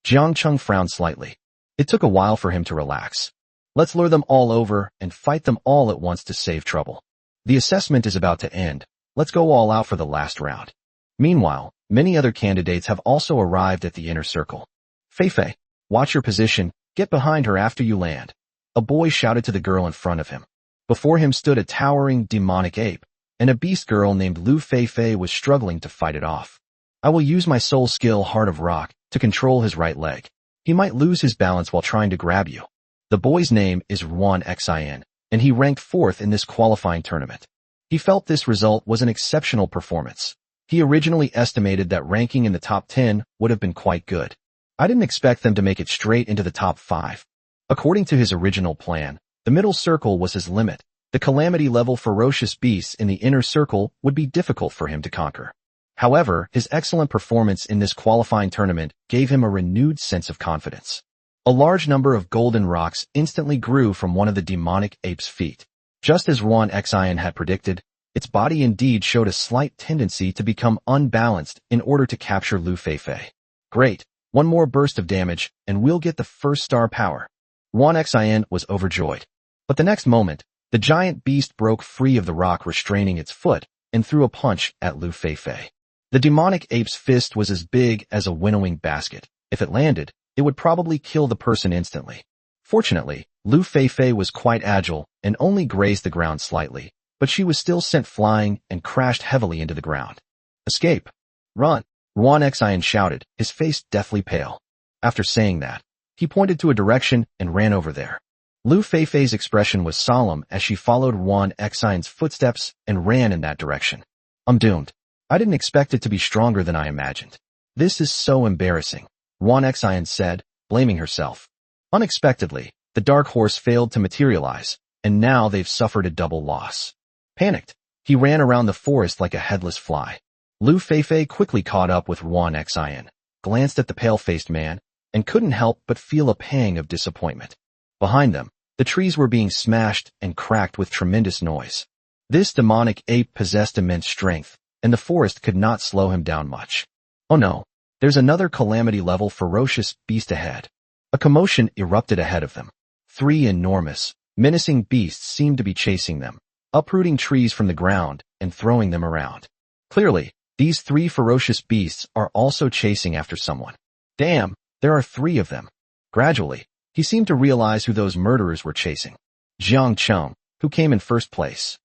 Jiang Cheng frowned slightly. It took a while for him to relax. Let's lure them all over and fight them all at once to save trouble. The assessment is about to end. Let's go all out for the last round. Meanwhile, many other candidates have also arrived at the inner circle. Fei, watch your position. Get behind her after you land. A boy shouted to the girl in front of him. Before him stood a towering demonic ape, and a beast girl named Lu Fei was struggling to fight it off. I will use my soul skill Heart of Rock to control his right leg. He might lose his balance while trying to grab you. The boy's name is Ruan Xin, and he ranked 4th in this qualifying tournament. He felt this result was an exceptional performance. He originally estimated that ranking in the top 10 would have been quite good. I didn't expect them to make it straight into the top 5. According to his original plan, the middle circle was his limit. The calamity-level ferocious beasts in the inner circle would be difficult for him to conquer. However, his excellent performance in this qualifying tournament gave him a renewed sense of confidence. A large number of golden rocks instantly grew from one of the demonic ape's feet. Just as Ruan Xin had predicted, its body indeed showed a slight tendency to become unbalanced in order to capture Lu Fei. Great, one more burst of damage, and we'll get the first star power. Ruan Xin was overjoyed. But the next moment, the giant beast broke free of the rock restraining its foot and threw a punch at Lu Fei. The demonic ape's fist was as big as a winnowing basket. If it landed, it would probably kill the person instantly. Fortunately, Lu Fei was quite agile and only grazed the ground slightly, but she was still sent flying and crashed heavily into the ground. Escape! Run! Ruan Xin shouted, his face deathly pale. After saying that, he pointed to a direction and ran over there. Lu Fei's expression was solemn as she followed Ruan Xin's footsteps and ran in that direction. I'm doomed. I didn't expect it to be stronger than I imagined. This is so embarrassing, Ruan Xin said, blaming herself. Unexpectedly, the dark horse failed to materialize, and now they've suffered a double loss. Panicked, he ran around the forest like a headless fly. Lu Fei quickly caught up with Ruan Xin, glanced at the pale-faced man, and couldn't help but feel a pang of disappointment. Behind them, the trees were being smashed and cracked with tremendous noise. This demonic ape possessed immense strength, and the forest could not slow him down much. Oh no, there's another calamity-level ferocious beast ahead. A commotion erupted ahead of them. 3 enormous, menacing beasts seemed to be chasing them, uprooting trees from the ground and throwing them around. Clearly, these 3 ferocious beasts are also chasing after someone. Damn, there are 3 of them. Gradually, he seemed to realize who those murderers were chasing. Jiang Cheng, who came in first place.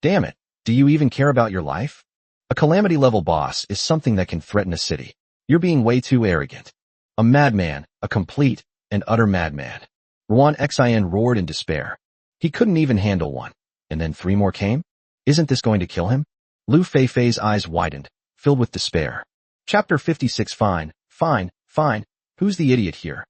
Damn it, do you even care about your life? A calamity-level boss is something that can threaten a city. You're being way too arrogant. A madman, a complete and utter madman. Ruan Xin roared in despair. He couldn't even handle one. And then 3 more came? Isn't this going to kill him? Lu Fei's eyes widened, filled with despair. Chapter 56 Fine. Who's the idiot here?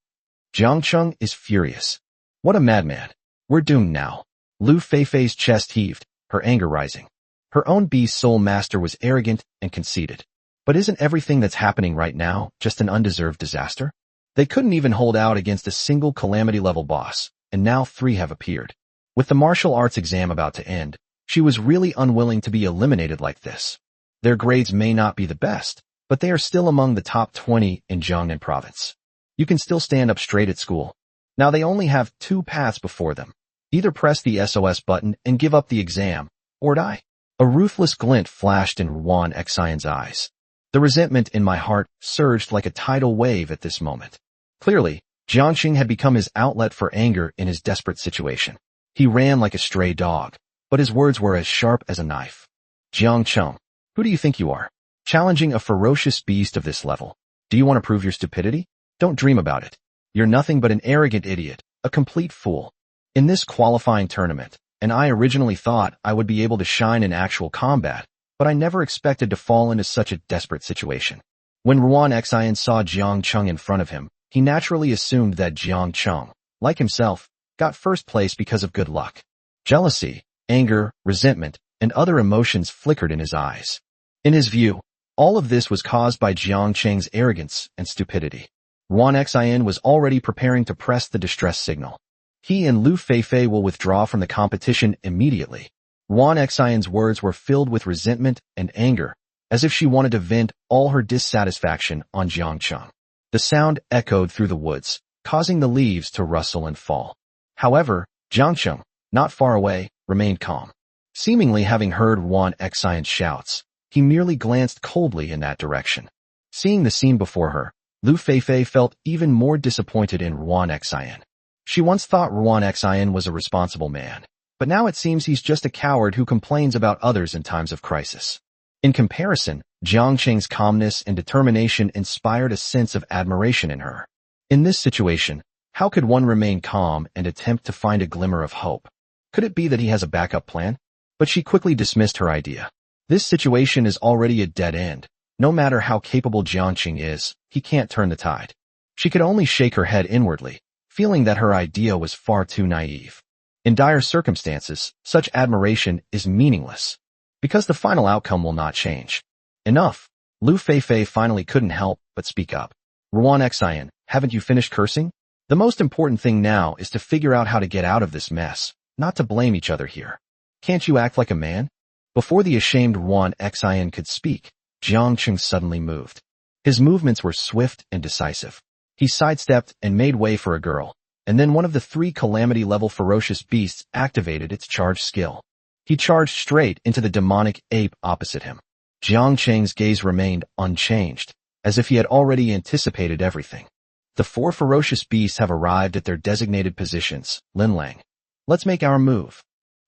Jiang Cheng is furious. What a madman. We're doomed now. Lu Fei's chest heaved, her anger rising. Her own beast soul master was arrogant and conceited. But isn't everything that's happening right now just an undeserved disaster? They couldn't even hold out against a single calamity-level boss, and now 3 have appeared. With the martial arts exam about to end, she was really unwilling to be eliminated like this. Their grades may not be the best, but they are still among the top 20 in Jiangnan province. You can still stand up straight at school. Now they only have 2 paths before them. Either press the SOS button and give up the exam, or die. A ruthless glint flashed in Ruan Xin's eyes. The resentment in my heart surged like a tidal wave at this moment. Clearly, Jiangqing had become his outlet for anger in his desperate situation. He ran like a stray dog, but his words were as sharp as a knife. Jiangqing, who do you think you are? Challenging a ferocious beast of this level. Do you want to prove your stupidity? Don't dream about it. You're nothing but an arrogant idiot, a complete fool. In this qualifying tournament, and I originally thought I would be able to shine in actual combat, but I never expected to fall into such a desperate situation. When Ruan Xian saw Jiangqing in front of him, he naturally assumed that Jiangqing, like himself, got first place because of good luck. Jealousy, anger, resentment, and other emotions flickered in his eyes. In his view, all of this was caused by Jiangqing's arrogance and stupidity. Ruan Xian was already preparing to press the distress signal. He and Lu Feifei will withdraw from the competition immediately. Ruan Xian's words were filled with resentment and anger, as if she wanted to vent all her dissatisfaction on Jiangqing. The sound echoed through the woods, causing the leaves to rustle and fall. However, Jiangqing, not far away, remained calm. Seemingly having heard Ruan Xian's shouts, he merely glanced coldly in that direction. Seeing the scene before her, Lu Feifei felt even more disappointed in Ruan Xian. She once thought Ruan Xian was a responsible man, but now it seems he's just a coward who complains about others in times of crisis. In comparison, Jiangqing's calmness and determination inspired a sense of admiration in her. In this situation, how could one remain calm and attempt to find a glimmer of hope? Could it be that he has a backup plan? But she quickly dismissed her idea. This situation is already a dead end. No matter how capable Jiangqing is, he can't turn the tide. She could only shake her head inwardly, feeling that her idea was far too naive. In dire circumstances, such admiration is meaningless, because the final outcome will not change. Enough. Lu Feifei finally couldn't help but speak up. Ruan Xian, haven't you finished cursing? The most important thing now is to figure out how to get out of this mess, not to blame each other here. Can't you act like a man? Before the ashamed Ruan Xian could speak, Jiangqing suddenly moved. His movements were swift and decisive. He sidestepped and made way for a girl, and then one of the 3 calamity-level ferocious beasts activated its charge skill. He charged straight into the demonic ape opposite him. Jiangqing's gaze remained unchanged, as if he had already anticipated everything. The 4 ferocious beasts have arrived at their designated positions, Linlang. Let's make our move.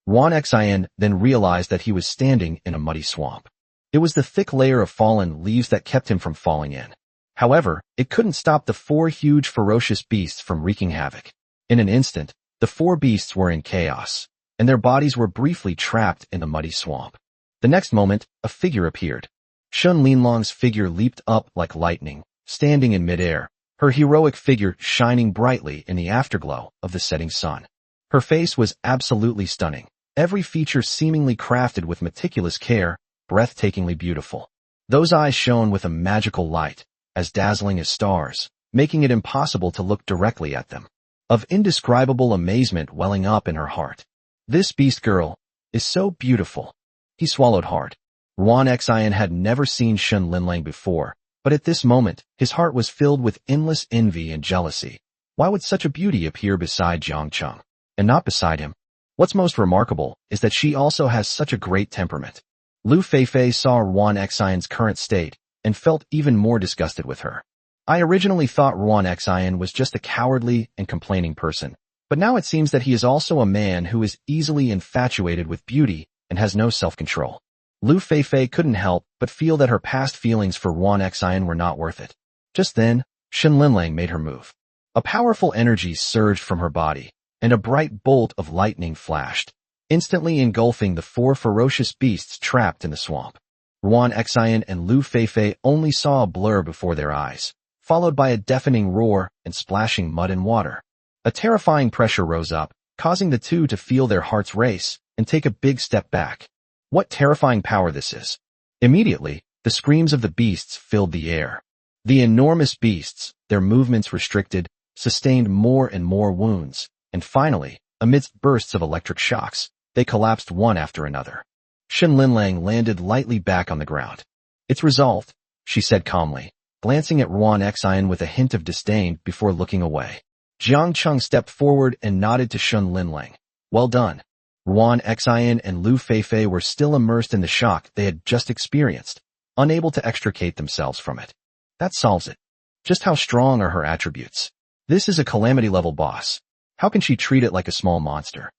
Ruan Xian then realized that he was standing in a muddy swamp. It was the thick layer of fallen leaves that kept him from falling in. However, it couldn't stop the 4 huge ferocious beasts from wreaking havoc. In an instant, the 4 beasts were in chaos, and their bodies were briefly trapped in the muddy swamp. The next moment, a figure appeared. Shun Linlong's figure leaped up like lightning, standing in midair, her heroic figure shining brightly in the afterglow of the setting sun. Her face was absolutely stunning, every feature seemingly crafted with meticulous care, breathtakingly beautiful. Those eyes shone with a magical light, as dazzling as stars, making it impossible to look directly at them. Of indescribable amazement welling up in her heart. This beast girl is so beautiful. He swallowed hard. Ruan Xian had never seen Shun Linlang before, but at this moment, his heart was filled with endless envy and jealousy. Why would such a beauty appear beside Jiangqing, and not beside him? What's most remarkable is that she also has such a great temperament. Lu Feifei saw Ruan Xian's current state, and felt even more disgusted with her. I originally thought Ruan Xian was just a cowardly and complaining person, but now it seems that he is also a man who is easily infatuated with beauty and has no self-control. Lu Feifei couldn't help but feel that her past feelings for Ruan Xian were not worth it. Just then, Shun Linlang made her move. A powerful energy surged from her body, and a bright bolt of lightning flashed, instantly engulfing the 4 ferocious beasts trapped in the swamp. Ruan Xian and Lu Feifei only saw a blur before their eyes, followed by a deafening roar and splashing mud and water. A terrifying pressure rose up, causing the 2 to feel their hearts race and take a big step back. What terrifying power this is! Immediately, the screams of the beasts filled the air. The enormous beasts, their movements restricted, sustained more and more wounds, and finally, amidst bursts of electric shocks, they collapsed one after another. Shun Linlang landed lightly back on the ground. It's resolved, she said calmly, glancing at Ruan Xian with a hint of disdain before looking away. Jiangqing stepped forward and nodded to Shun Linlang. Well done. Ruan Xian and Lu Feifei were still immersed in the shock they had just experienced, unable to extricate themselves from it. That solves it. Just how strong are her attributes? This is a calamity-level boss. How can she treat it like a small monster?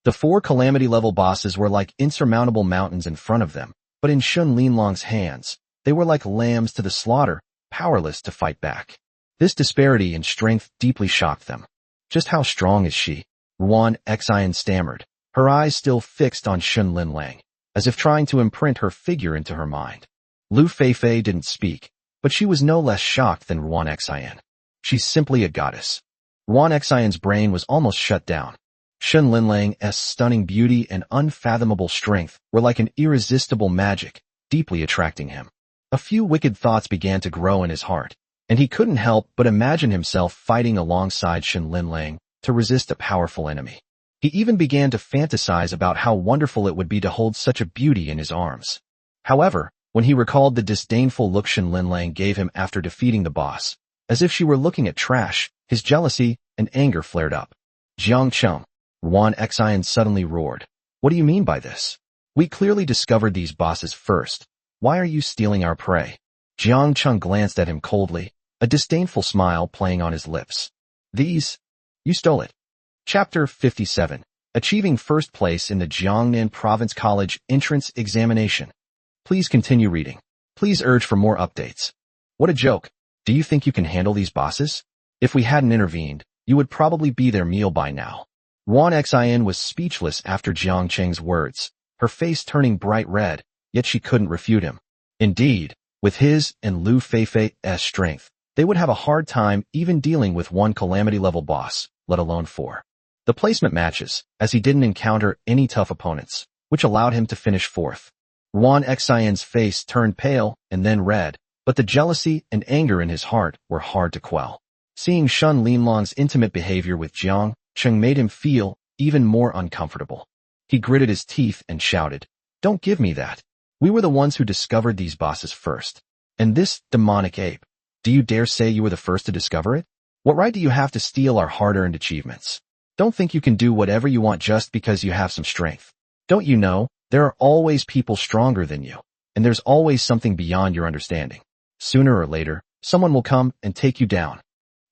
The 4 calamity-level bosses were like insurmountable mountains in front of them, but in Shun Linlong's hands, they were like lambs to the slaughter, powerless to fight back. This disparity in strength deeply shocked them. Just how strong is she? Ruan Xian stammered, her eyes still fixed on Shun Linlang, as if trying to imprint her figure into her mind. Lu Feifei didn't speak, but she was no less shocked than Ruan Xian. She's simply a goddess. Ruan Xian's brain was almost shut down. Shun Linlang's stunning beauty and unfathomable strength were like an irresistible magic, deeply attracting him. A few wicked thoughts began to grow in his heart, and he couldn't help but imagine himself fighting alongside Shun Linlang to resist a powerful enemy. He even began to fantasize about how wonderful it would be to hold such a beauty in his arms. However, when he recalled the disdainful look Shun Linlang gave him after defeating the boss, as if she were looking at trash, his jealousy and anger flared up. Jiang Cheng, Ruan Xian suddenly roared. What do you mean by this? We clearly discovered these bosses first. Why are you stealing our prey? Jiang Cheng glanced at him coldly, a disdainful smile playing on his lips. You stole it. Chapter 57. Achieving first place in the Jiangnan Province College Entrance Examination. Please continue reading. Please urge for more updates. What a joke. Do you think you can handle these bosses? If we hadn't intervened, you would probably be their meal by now. Ruan Xian was speechless after Jiang Cheng's words, her face turning bright red, yet she couldn't refute him. Indeed, with his and Lu Feifei's strength, they would have a hard time even dealing with one calamity-level boss, let alone 4. The placement matches, as he didn't encounter any tough opponents, which allowed him to finish 4th. Ruan Xian's face turned pale and then red, but the jealousy and anger in his heart were hard to quell. Seeing Shun Linlong's intimate behavior with Jiang Cheng made him feel even more uncomfortable. He gritted his teeth and shouted, "Don't give me that. We were the ones who discovered these bosses first. And this demonic ape, do you dare say you were the first to discover it? What right do you have to steal our hard-earned achievements? Don't think you can do whatever you want just because you have some strength. Don't you know, there are always people stronger than you, and there's always something beyond your understanding. Sooner or later, someone will come and take you down."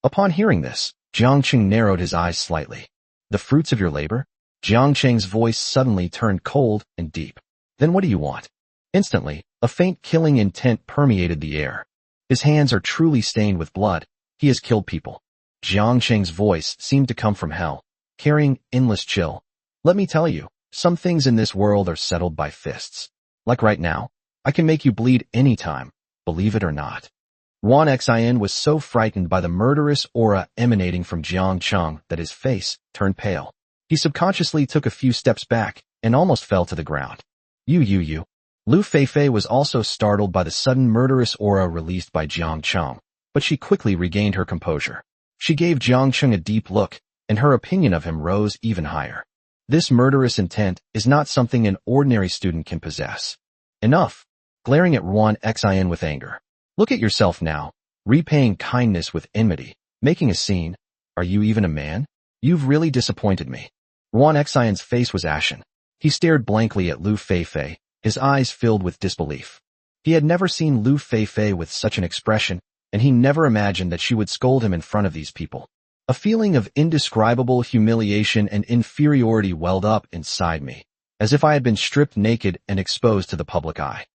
Upon hearing this, Jiang Cheng narrowed his eyes slightly. The fruits of your labor? Jiang Cheng's voice suddenly turned cold and deep. Then what do you want? Instantly, a faint killing intent permeated the air. His hands are truly stained with blood. He has killed people. Jiang Cheng's voice seemed to come from hell, carrying endless chill. Let me tell you, some things in this world are settled by fists. Like right now, I can make you bleed anytime, believe it or not. Ruan Xian was so frightened by the murderous aura emanating from Jiang Cheng that his face turned pale. He subconsciously took a few steps back and almost fell to the ground. You. Lu Feifei was also startled by the sudden murderous aura released by Jiang Cheng, but she quickly regained her composure. She gave Jiang Cheng a deep look, and her opinion of him rose even higher. This murderous intent is not something an ordinary student can possess. Enough. Glaring at Ruan Xian with anger. Look at yourself now, repaying kindness with enmity, making a scene. Are you even a man? You've really disappointed me. Ruan Xian's face was ashen. He stared blankly at Lu Feifei, his eyes filled with disbelief. He had never seen Lu Feifei with such an expression, and he never imagined that she would scold him in front of these people. A feeling of indescribable humiliation and inferiority welled up inside me, as if I had been stripped naked and exposed to the public eye.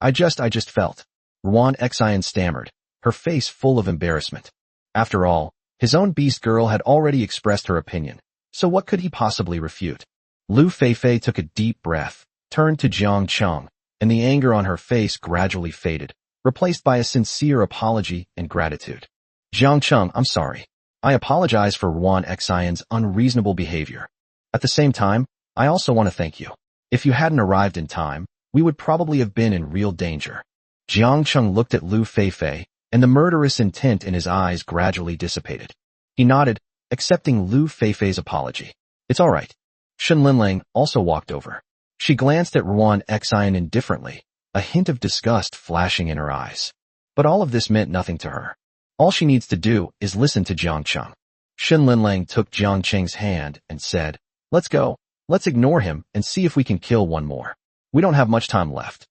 I just felt. Ruan Xian stammered, her face full of embarrassment. After all, his own beast girl had already expressed her opinion, so what could he possibly refute? Lu Feifei took a deep breath, turned to Jiang Cheng, and the anger on her face gradually faded, replaced by a sincere apology and gratitude. Jiang Cheng, I'm sorry. I apologize for Ruan Xian's unreasonable behavior. At the same time, I also want to thank you. If you hadn't arrived in time, we would probably have been in real danger. Jiang Cheng looked at Lu Feifei, and the murderous intent in his eyes gradually dissipated. He nodded, accepting Lu Feifei's apology. It's all right. Shun Linlang also walked over. She glanced at Ruan Xian indifferently, a hint of disgust flashing in her eyes. But all of this meant nothing to her. All she needs to do is listen to Jiang Cheng. Shun Linlang took Jiang Cheng's hand and said, "Let's go. Let's ignore him and see if we can kill one more. We don't have much time left."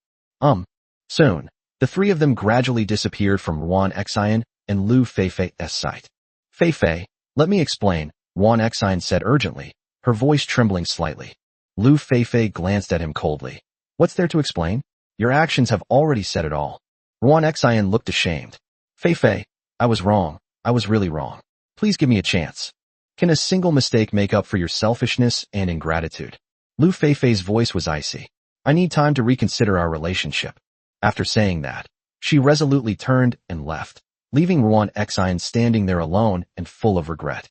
Soon, the 3 of them gradually disappeared from Ruan Xian and Lu Feifei's sight. Fei Fei, let me explain, Wan Xine said urgently, her voice trembling slightly. Lu Fei glanced at him coldly. What's there to explain? Your actions have already said it all. Wan Xine looked ashamed. Fei, I was wrong. I was really wrong. Please give me a chance. Can a single mistake make up for your selfishness and ingratitude? Lu Fei's voice was icy. I need time to reconsider our relationship. After saying that, she resolutely turned and left, leaving Wan Xine standing there alone and full of regret.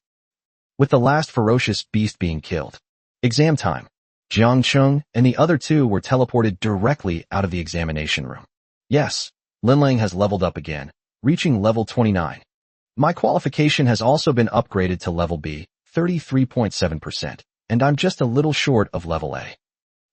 With the last ferocious beast being killed, exam time. Jiang Cheng and the other two were teleported directly out of the examination room. Yes, Linlang has leveled up again, reaching level 29. My qualification has also been upgraded to level B, 33.7%, and I'm just a little short of level A.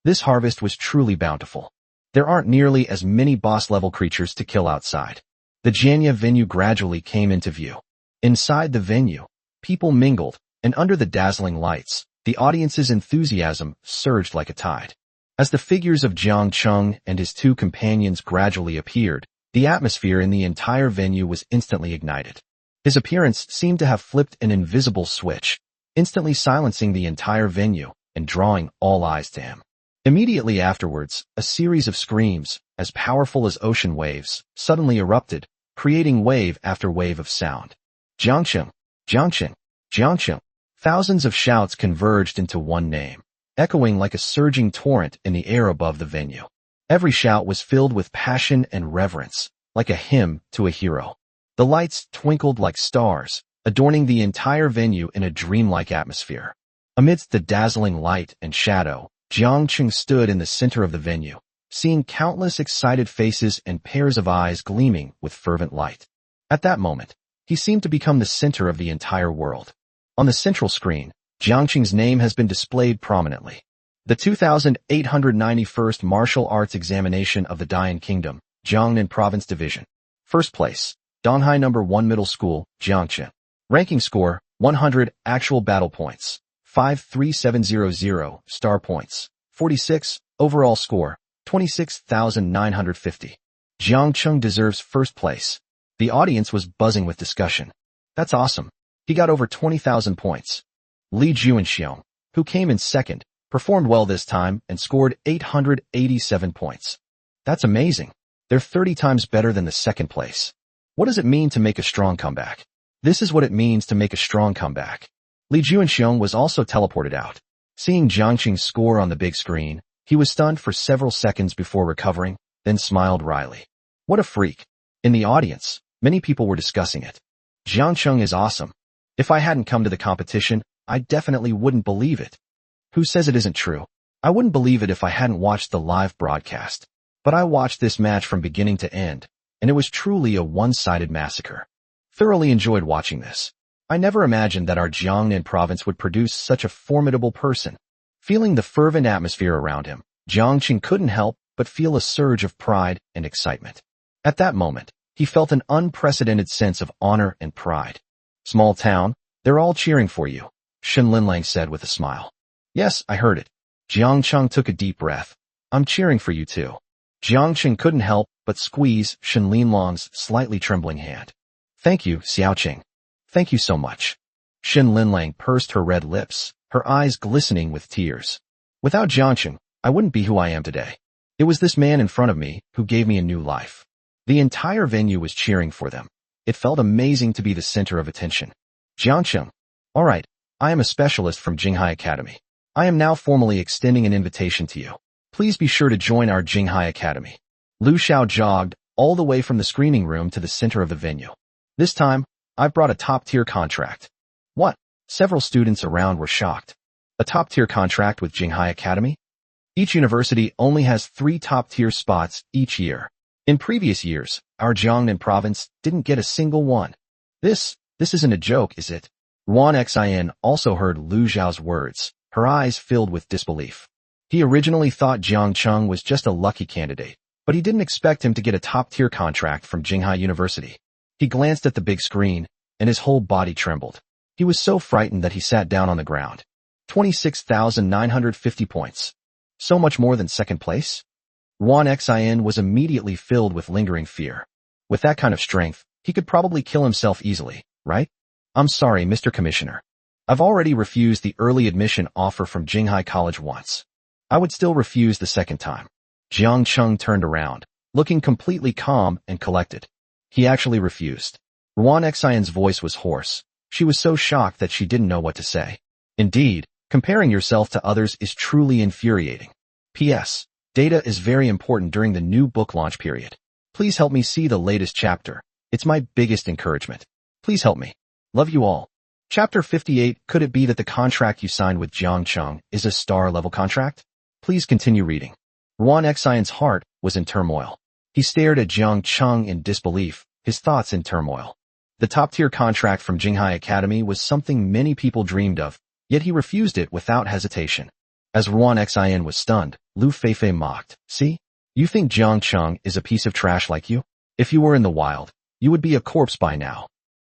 This harvest was truly bountiful. There aren't nearly as many boss-level creatures to kill outside. The Janya venue gradually came into view. Inside the venue, people mingled, and under the dazzling lights, the audience's enthusiasm surged like a tide. As the figures of Jiang Cheng and his two companions gradually appeared, the atmosphere in the entire venue was instantly ignited. His appearance seemed to have flipped an invisible switch, instantly silencing the entire venue and drawing all eyes to him. Immediately afterwards, a series of screams, as powerful as ocean waves, suddenly erupted, creating wave after wave of sound. Jiangcheng, Jiangcheng, Jiangcheng. Thousands of shouts converged into one name, echoing like a surging torrent in the air above the venue. Every shout was filled with passion and reverence, like a hymn to a hero. The lights twinkled like stars, adorning the entire venue in a dreamlike atmosphere. Amidst the dazzling light and shadow, Jiang Cheng stood in the center of the venue, seeing countless excited faces and pairs of eyes gleaming with fervent light. At that moment, he seemed to become the center of the entire world. On the central screen, Jiang Cheng's name has been displayed prominently. The 2891st Martial Arts Examination of the Dian Kingdom, Jiangnan Province Division. First place, Donghai No. 1 Middle School, Jiangchen. Ranking score, 100, actual battle points, 53700, star points, 46, overall score, 26,950. Jiang Cheng deserves first place. The audience was buzzing with discussion. That's awesome. He got over 20,000 points. Li Juanxiong, who came in second, performed well this time and scored 887 points. That's amazing. They're 30 times better than the second place. What does it mean to make a strong comeback? This is what it means to make a strong comeback. Li Juanxiong was also teleported out. Seeing Jiang Cheng's score on the big screen, he was stunned for several seconds before recovering, then smiled wryly. What a freak. In the audience, many people were discussing it. Jiang Cheng is awesome. If I hadn't come to the competition, I definitely wouldn't believe it. Who says it isn't true? I wouldn't believe it if I hadn't watched the live broadcast. But I watched this match from beginning to end, and it was truly a one-sided massacre. Thoroughly enjoyed watching this. I never imagined that our Jiangnan province would produce such a formidable person. Feeling the fervent atmosphere around him, Jiang Cheng couldn't help but feel a surge of pride and excitement. At that moment, he felt an unprecedented sense of honor and pride. Small town, they're all cheering for you, Shen Linlang said with a smile. Yes, I heard it. Jiang Cheng took a deep breath. I'm cheering for you too. Jiang Cheng couldn't help but squeeze Shen Linlang's slightly trembling hand. Thank you, Xiaoqing. Thank you so much. Shen Linlang pursed her red lips, her eyes glistening with tears. Without Jiang Cheng, I wouldn't be who I am today. It was this man in front of me who gave me a new life. The entire venue was cheering for them. It felt amazing to be the center of attention. Jiang Cheng. All right, I am a specialist from Jinghai Academy. I am now formally extending an invitation to you. Please be sure to join our Jinghai Academy. Lu Xiao jogged all the way from the screening room to the center of the venue. This time, I've brought a top-tier contract. What? Several students around were shocked. A top-tier contract with Jinghai Academy? Each university only has 3 top-tier spots each year. In previous years, our Jiangnan province didn't get a single one. This isn't a joke, is it? Wan Xin also heard Lu Xiao's words, her eyes filled with disbelief. He originally thought Jiang Cheng was just a lucky candidate, but he didn't expect him to get a top-tier contract from Jinghai University. He glanced at the big screen, and his whole body trembled. He was so frightened that he sat down on the ground. 26,950 points. So much more than second place? Wan Xin was immediately filled with lingering fear. With that kind of strength, he could probably kill himself easily, right? I'm sorry, Mr. Commissioner. I've already refused the early admission offer from Jinghai College once. I would still refuse the second time. Jiang Chung turned around, looking completely calm and collected. He actually refused. Ruan Xian's voice was hoarse. She was so shocked that she didn't know what to say. Indeed, comparing yourself to others is truly infuriating. P.S. Data is very important during the new book launch period. Please help me see the latest chapter. It's my biggest encouragement. Please help me. Love you all. Chapter 58. Could it be that the contract you signed with Jiang Chung is a star-level contract? Please continue reading. Ruan Xian's heart was in turmoil. He stared at Jiang Chung in disbelief, his thoughts in turmoil. The top-tier contract from Jinghai Academy was something many people dreamed of, yet he refused it without hesitation. As Ruan Xian was stunned, Lu Feifei mocked. See? You think Jiang Chung is a piece of trash like you? If you were in the wild, you would be a corpse by now.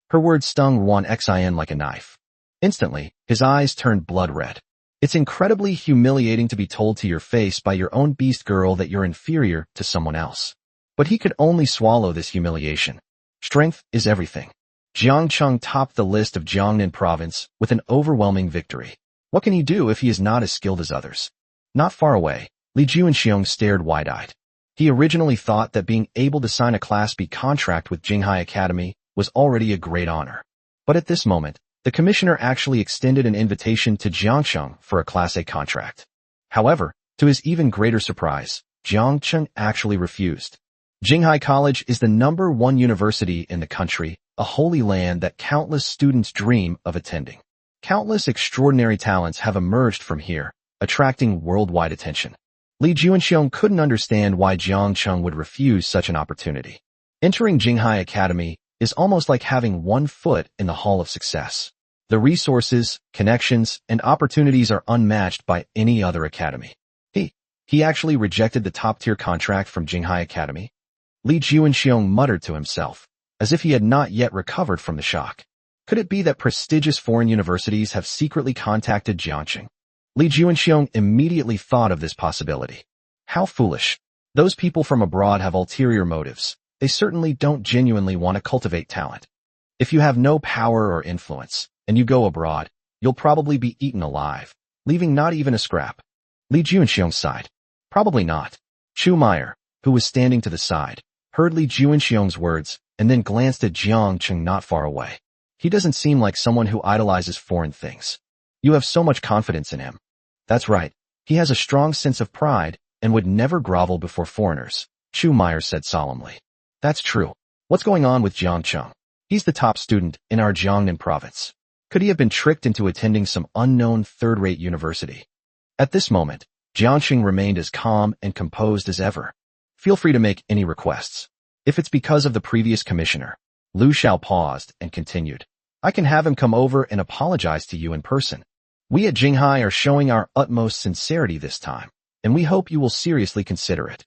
Her words stung Ruan Xian like a knife. Instantly, his eyes turned blood red. It's incredibly humiliating to be told to your face by your own beast girl that you're inferior to someone else. But he could only swallow this humiliation. Strength is everything. Jiang Chung topped the list of Jiangnan province with an overwhelming victory. What can he do if he is not as skilled as others? Not far away, Li Juanxiong stared wide-eyed. He originally thought that being able to sign a Class B contract with Jinghai Academy was already a great honor. But at this moment, the commissioner actually extended an invitation to Jiang Chung for a Class A contract. However, to his even greater surprise, Jiang Chung actually refused. Jinghai College is the #1 university in the country, a holy land that countless students dream of attending. Countless extraordinary talents have emerged from here, attracting worldwide attention. Li Juanxiong couldn't understand why Jiang Chung would refuse such an opportunity. Entering Jinghai Academy is almost like having one foot in the Hall of Success. The resources, connections, and opportunities are unmatched by any other academy. He actually rejected the top-tier contract from Jinghai Academy? Li Juanxiong muttered to himself, as if he had not yet recovered from the shock. Could it be that prestigious foreign universities have secretly contacted Jiangqing? Li Juanxiong immediately thought of this possibility. How foolish. Those people from abroad have ulterior motives. They certainly don't genuinely want to cultivate talent. If you have no power or influence, and you go abroad, you'll probably be eaten alive, leaving not even a scrap. Li Juanxiong sighed. Probably not. Chu Meyer, who was standing to the side, heard Li Juanxiong's words, and then glanced at Jiang Chung not far away. He doesn't seem like someone who idolizes foreign things. You have so much confidence in him. That's right. He has a strong sense of pride and would never grovel before foreigners, Chu Meyer said solemnly. That's true. What's going on with Jiang Chung? He's the top student in our Jiangnan province. Could he have been tricked into attending some unknown third-rate university? At this moment, Jiangqing remained as calm and composed as ever. Feel free to make any requests. If it's because of the previous commissioner, Lu Xiao paused and continued. I can have him come over and apologize to you in person. We at Jinghai are showing our utmost sincerity this time, and we hope you will seriously consider it.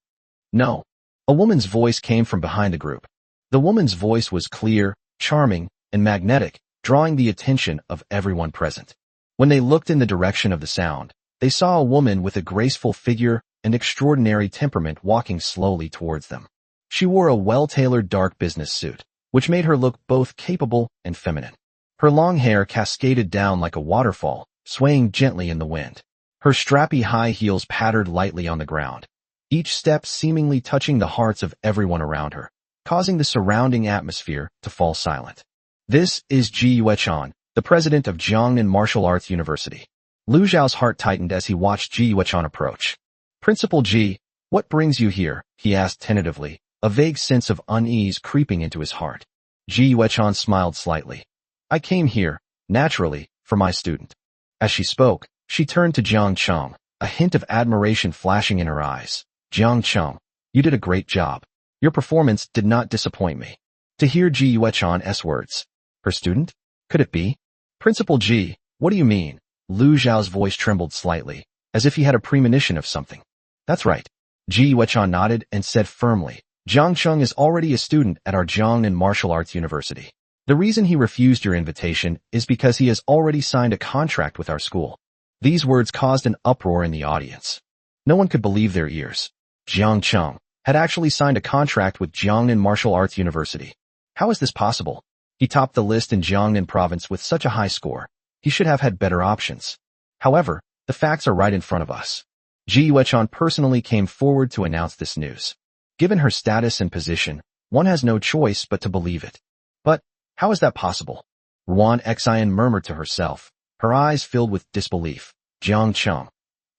No. A woman's voice came from behind the group. The woman's voice was clear, charming, and magnetic, drawing the attention of everyone present. When they looked in the direction of the sound, they saw a woman with a graceful figure and extraordinary temperament walking slowly towards them. She wore a well-tailored dark business suit, which made her look both capable and feminine. Her long hair cascaded down like a waterfall, swaying gently in the wind. Her strappy high heels pattered lightly on the ground, each step seemingly touching the hearts of everyone around her, causing the surrounding atmosphere to fall silent. This is Ji Yuechan, the president of Jiangnan Martial Arts University. Lu Zhao's heart tightened as he watched Ji Yuechan approach. Principal Ji, what brings you here? He asked tentatively, a vague sense of unease creeping into his heart. Ji Yuechan smiled slightly. I came here, naturally, for my student. As she spoke, she turned to Jiang Chung, a hint of admiration flashing in her eyes. Jiang Chung, you did a great job. Your performance did not disappoint me. To hear Ji Yuechan's words. Her student? Could it be? Principal Ji, what do you mean? Lu Zhao's voice trembled slightly, as if he had a premonition of something. That's right. Ji Yuechan nodded and said firmly, Jiang Chung is already a student at our Jiangnan Martial Arts University. The reason he refused your invitation is because he has already signed a contract with our school. These words caused an uproar in the audience. No one could believe their ears. Jiang Chung had actually signed a contract with Jiangnan Martial Arts University. How is this possible? He topped the list in Jiangnan province with such a high score. He should have had better options. However, the facts are right in front of us. Ji Yuechan personally came forward to announce this news. Given her status and position, one has no choice but to believe it. But how is that possible? Ruan Xian murmured to herself, her eyes filled with disbelief. Jiang Cheng.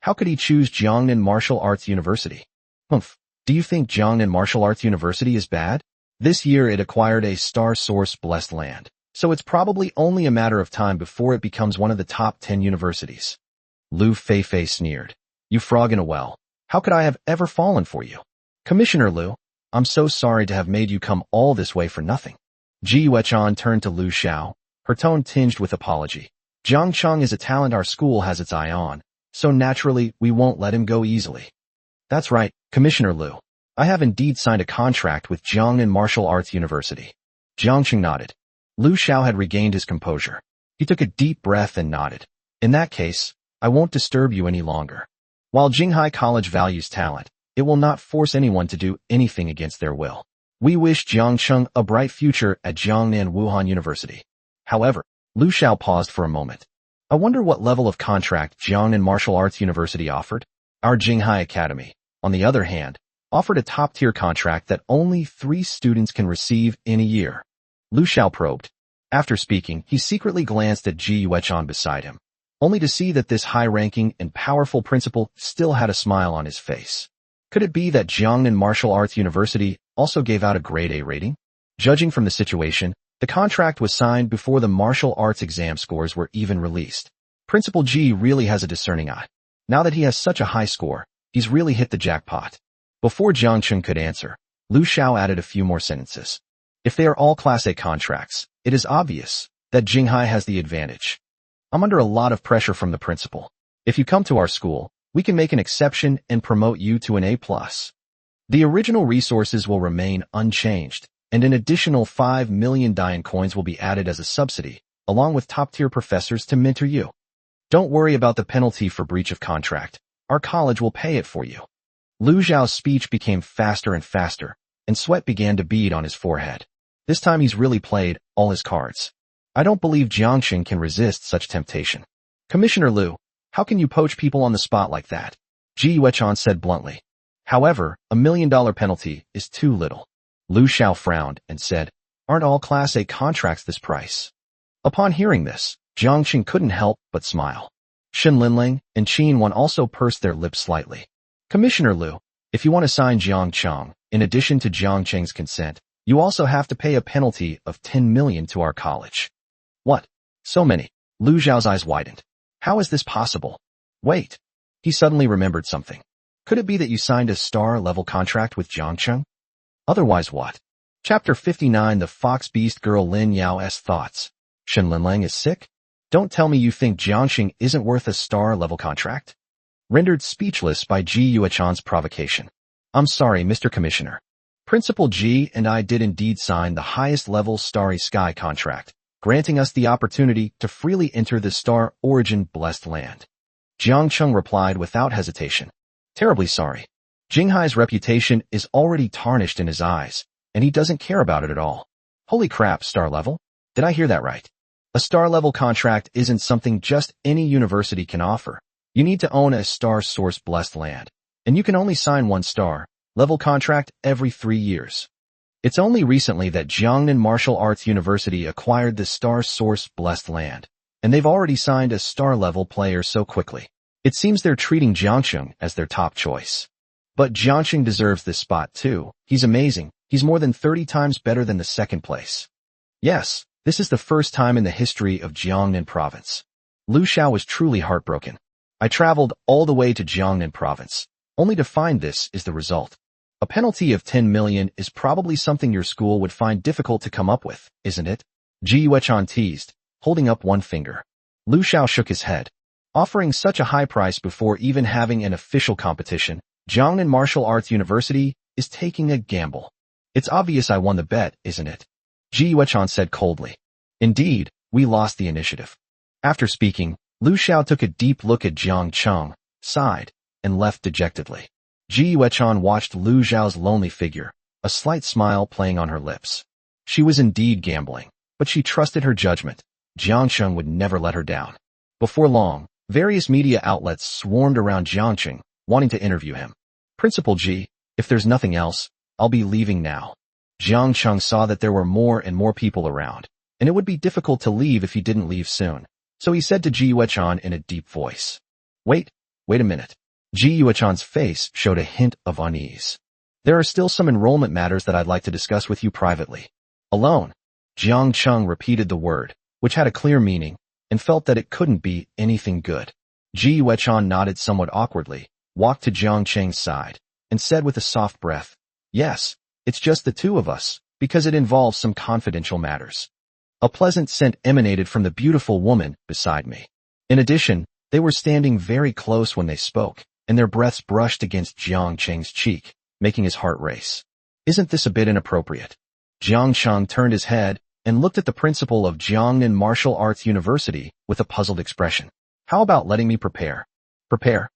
How could he choose Jiangnan Martial Arts University? Humph. Do you think Jiangnan Martial Arts University is bad? This year it acquired a star source blessed land, so it's probably only a matter of time before it becomes one of the top 10 universities. Lu Feifei sneered. You frog in a well. How could I have ever fallen for you? Commissioner Lu, I'm so sorry to have made you come all this way for nothing. Ji Yuechan turned to Lu Xiao, her tone tinged with apology. Jiang Cheng is a talent our school has its eye on, so naturally we won't let him go easily. That's right, Commissioner Lu. I have indeed signed a contract with Jiangnan Martial Arts University. Jiang Cheng nodded. Lu Xiao had regained his composure. He took a deep breath and nodded. In that case, I won't disturb you any longer. While Jinghai College values talent, it will not force anyone to do anything against their will. We wish Jiang Cheng a bright future at Jiangnan Wuhan University. However, Lu Xiao paused for a moment. I wonder what level of contract Jiangnan Martial Arts University offered. Our Jinghai Academy, on the other hand, offered a top-tier contract that only 3 students can receive in a year. Lu Xiao probed. After speaking, he secretly glanced at Ji Yuechan beside him, only to see that this high-ranking and powerful principal still had a smile on his face. Could it be that Jiangnan Martial Arts University also gave out a grade A rating? Judging from the situation, the contract was signed before the martial arts exam scores were even released. Principal Ji really has a discerning eye. Now that he has such a high score, he's really hit the jackpot. Before Jiang Cheng could answer, Lu Xiao added a few more sentences. If they are all Class A contracts, it is obvious that Jinghai has the advantage. I'm under a lot of pressure from the principal. If you come to our school, we can make an exception and promote you to an A+. The original resources will remain unchanged, and an additional 5 million Dian coins will be added as a subsidy, along with top-tier professors to mentor you. Don't worry about the penalty for breach of contract. Our college will pay it for you. Lu Xiao's speech became faster and faster, and sweat began to bead on his forehead. This time he's really played all his cards. I don't believe Jiang Cheng can resist such temptation. Commissioner Lu, how can you poach people on the spot like that? Ji Yuechan said bluntly. However, $1 million penalty is too little. Lu Xiao frowned and said, aren't all Class A contracts this price? Upon hearing this, Jiang Cheng couldn't help but smile. Shen Linling and Qin Wan also pursed their lips slightly. Commissioner Lu, if you want to sign Jiang Cheng, in addition to Jiang Cheng's consent, you also have to pay a penalty of 10 million to our college. What? So many? Lu Xiao's eyes widened. How is this possible? Wait. He suddenly remembered something. Could it be that you signed a star-level contract with Jiang Cheng? Otherwise what? Chapter 59 The Fox Beast Girl Lin Yao's Thoughts. Shen Linlang is sick? Don't tell me you think Jiang Cheng isn't worth a star-level contract? Rendered speechless by Ji Yuechan's provocation. I'm sorry, Mr. Commissioner. Principal Ji and I did indeed sign the highest-level Starry Sky contract, granting us the opportunity to freely enter the Star Origin Blessed Land. Jiang Cheng replied without hesitation. Terribly sorry. Jinghai's reputation is already tarnished in his eyes, and he doesn't care about it at all. Holy crap, star level? Did I hear that right? A star-level contract isn't something just any university can offer. You need to own a star source blessed land, and you can only sign one star-level contract every 3 years. It's only recently that Jiangnan Martial Arts University acquired the star source blessed land, and they've already signed a star-level player so quickly. It seems they're treating Jiang Cheng as their top choice. But Jiang Cheng deserves this spot too. He's amazing. He's more than 30 times better than the second place. Yes, this is the first time in the history of Jiangnan province. Lu Xiao was truly heartbroken. I traveled all the way to Jiangnan province, only to find this is the result. A penalty of 10 million is probably something your school would find difficult to come up with, isn't it? Ji Yuechan teased, holding up one finger. Lu Xiao shook his head. Offering such a high price before even having an official competition, Jiangnan Martial Arts University is taking a gamble. It's obvious I won the bet, isn't it? Ji Yuechan said coldly. Indeed, we lost the initiative. After speaking, Lu Xiao took a deep look at Jiang Cheng, sighed, and left dejectedly. Ji Yuechan watched Lu Xiao's lonely figure, a slight smile playing on her lips. She was indeed gambling. but she trusted her judgment. Jiangcheng would never let her down. Before long, various media outlets swarmed around Jiangcheng, wanting to interview him. Principal Ji, if there's nothing else, I'll be leaving now. Jiangcheng saw that there were more and more people around, and it would be difficult to leave if he didn't leave soon. So he said to Ji Yuechan in a deep voice, Wait a minute. Ji Yuechan's face showed a hint of unease. There are still some enrollment matters that I'd like to discuss with you privately. Alone. Jiangcheng repeated the word, which had a clear meaning, and felt that it couldn't be anything good. Ji Yuechan nodded somewhat awkwardly, walked to Jiangcheng's side, and said with a soft breath, Yes, it's just the two of us, because it involves some confidential matters. A pleasant scent emanated from the beautiful woman beside me. In addition, they were standing very close when they spoke, and their breaths brushed against Jiangcheng's cheek, making his heart race. Isn't this a bit inappropriate? Jiangcheng turned his head and looked at the principal of Jiangnan Martial Arts University with a puzzled expression. How about letting me prepare? Prepare?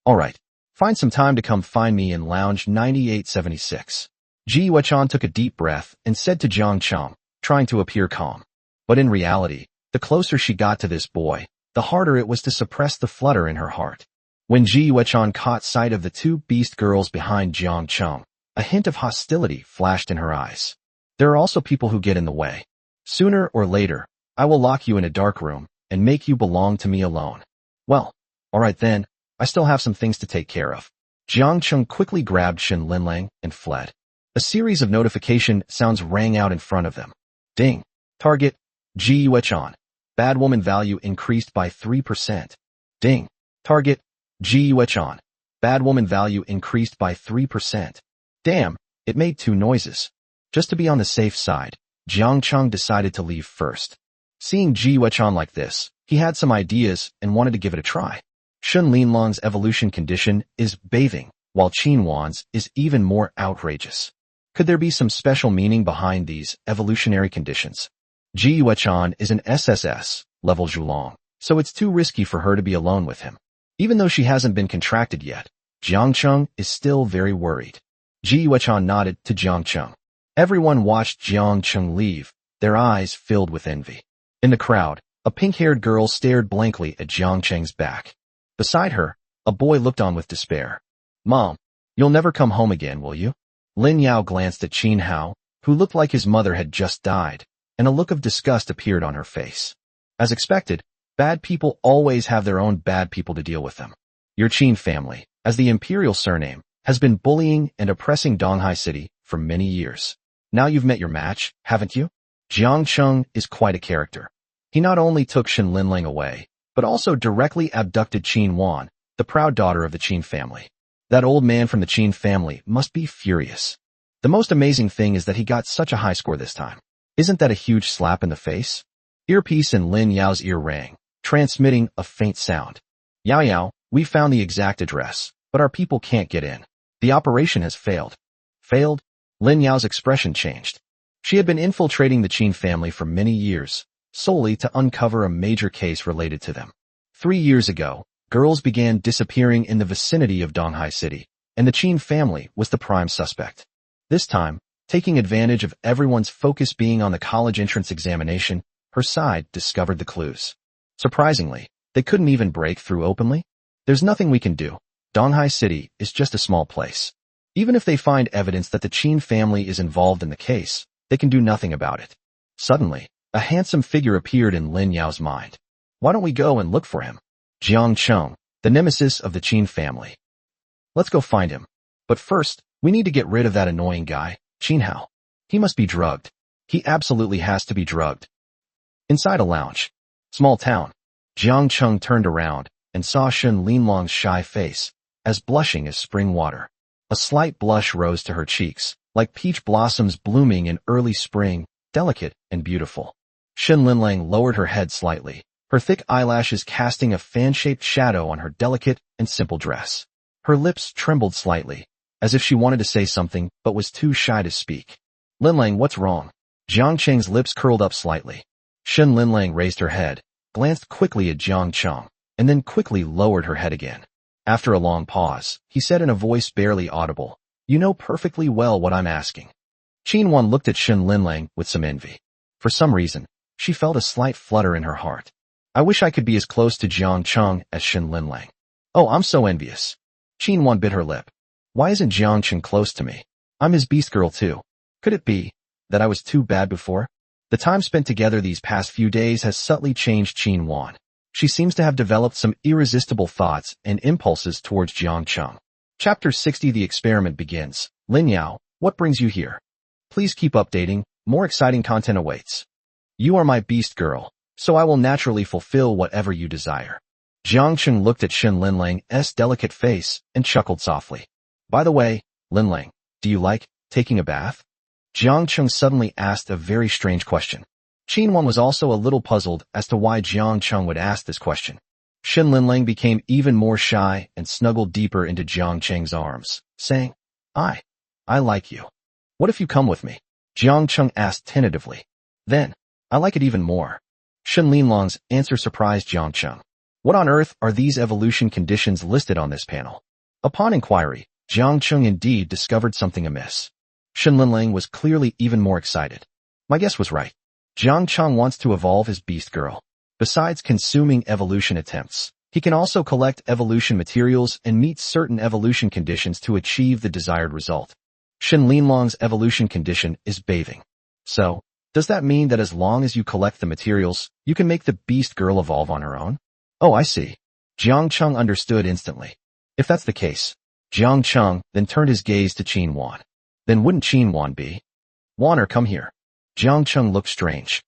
All right. Find some time to come find me in Lounge 9876. Ji Yuechan took a deep breath and said to Jiangcheng, trying to appear calm. But in reality, the closer she got to this boy, the harder it was to suppress the flutter in her heart. When Ji Yuechan caught sight of the two beast girls behind Jiangcheng, a hint of hostility flashed in her eyes. There are also people who get in the way. Sooner or later, I will lock you in a dark room and make you belong to me alone. Well, all right then, I still have some things to take care of. Jiangcheng quickly grabbed Shen Linlang and fled. A series of notification sounds rang out in front of them. Ding. Target. Ji Yuechan. Bad woman value increased by 3%. Ding. Target. Ji Yuechan. Bad woman value increased by 3%. Damn, it made two noises. Just to be on the safe side, Jiangcheng decided to leave first. Seeing Ji Yuechan like this, he had some ideas and wanted to give it a try. Shun Linlong's evolution condition is bathing, while Qinhuan's is even more outrageous. Could there be some special meaning behind these evolutionary conditions? Ji Yuechan is an SSS level Zhulong, so it's too risky for her to be alone with him. Even though she hasn't been contracted yet, Jiangcheng is still very worried. Ji Yuechan nodded to Jiangcheng. Everyone watched Jiangcheng leave, their eyes filled with envy. In the crowd, a pink-haired girl stared blankly at Jiangcheng's back. Beside her, a boy looked on with despair. Mom, you'll never come home again, will you? Lin Yao glanced at Qin Hao, who looked like his mother had just died, and a look of disgust appeared on her face. As expected, bad people always have their own bad people to deal with them. Your Qin family, as the imperial surname, has been bullying and oppressing Donghai City for many years. Now you've met your match, haven't you? Jiangcheng is quite a character. He not only took Shen Linlang away, but also directly abducted Qin Wan, the proud daughter of the Qin family. That old man from the Qin family must be furious. The most amazing thing is that he got such a high score this time. Isn't that a huge slap in the face? Earpiece in Lin Yao's ear rang, transmitting a faint sound. Yao Yao, we found the exact address, but our people can't get in. The operation has failed. Failed? Lin Yao's expression changed. She had been infiltrating the Qin family for many years, solely to uncover a major case related to them. 3 years ago, girls began disappearing in the vicinity of Donghai City, and the Qin family was the prime suspect. This time, taking advantage of everyone's focus being on the college entrance examination, her side discovered the clues. Surprisingly, they couldn't even break through openly. There's nothing we can do. Donghai City is just a small place. Even if they find evidence that the Qin family is involved in the case, they can do nothing about it. Suddenly, a handsome figure appeared in Lin Yao's mind. Why don't we go and look for him? Jiangcheng, the nemesis of the Qin family. Let's go find him. But first, we need to get rid of that annoying guy, Qin Hao. He must be drugged. He absolutely has to be drugged. Inside a lounge. Small town. Jiangcheng turned around and saw Shen Linlong's shy face, as blushing as spring water. A slight blush rose to her cheeks, like peach blossoms blooming in early spring, delicate and beautiful. Shen Linlang lowered her head slightly, her thick eyelashes casting a fan-shaped shadow on her delicate and simple dress. Her lips trembled slightly, as if she wanted to say something but was too shy to speak. Linlang, what's wrong? Jiangcheng's lips curled up slightly. Shen Linlang raised her head, glanced quickly at Jiangcheng, and then quickly lowered her head again. After a long pause, he said in a voice barely audible, You know perfectly well what I'm asking. Qin Wan looked at Shen Linlang with some envy. For some reason, she felt a slight flutter in her heart. I wish I could be as close to Jiang Cheng as Shin Linlang. Oh, I'm so envious. Qin Wan bit her lip. Why isn't Jiang Cheng close to me? I'm his beast girl too. Could it be that I was too bad before? The time spent together these past few days has subtly changed Qin Wan. She seems to have developed some irresistible thoughts and impulses towards Jiang Cheng. Chapter 60 The experiment begins. Lin Yao, what brings you here? Please keep updating, more exciting content awaits. You are my beast girl, so I will naturally fulfill whatever you desire. Jiang Cheng looked at Shin Linlang's delicate face and chuckled softly. By the way, Linlang, do you like taking a bath? Jiang Cheng suddenly asked a very strange question. Qin Wan was also a little puzzled as to why Jiang Cheng would ask this question. Shin Linlang became even more shy and snuggled deeper into Jiang Cheng's arms, saying, I like you. What if you come with me? Jiang Cheng asked tentatively. Then, I like it even more. Shin Linlang's answer surprised Jiang Cheng. What on earth are these evolution conditions listed on this panel? Upon inquiry, Jiang Cheng indeed discovered something amiss. Shin Linlang was clearly even more excited. My guess was right. Jiang Cheng wants to evolve his beast girl. Besides consuming evolution attempts, he can also collect evolution materials and meet certain evolution conditions to achieve the desired result. Shin Linlang's evolution condition is bathing. So, does that mean that as long as you collect the materials, you can make the beast girl evolve on her own? Oh, I see. Jiang Cheng understood instantly. If that's the case, Jiang Cheng then turned his gaze to Qin Wan. Then wouldn't Qin Wan be? Waner, come here. Jiang Cheng looked strange.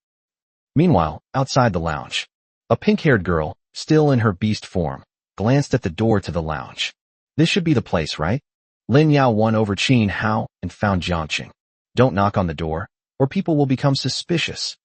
Meanwhile, outside the lounge, a pink-haired girl, still in her beast form, glanced at the door to the lounge. This should be the place, right? Lin Yao won over Qin Hao and found Jiang Cheng. Don't knock on the door, or people will become suspicious.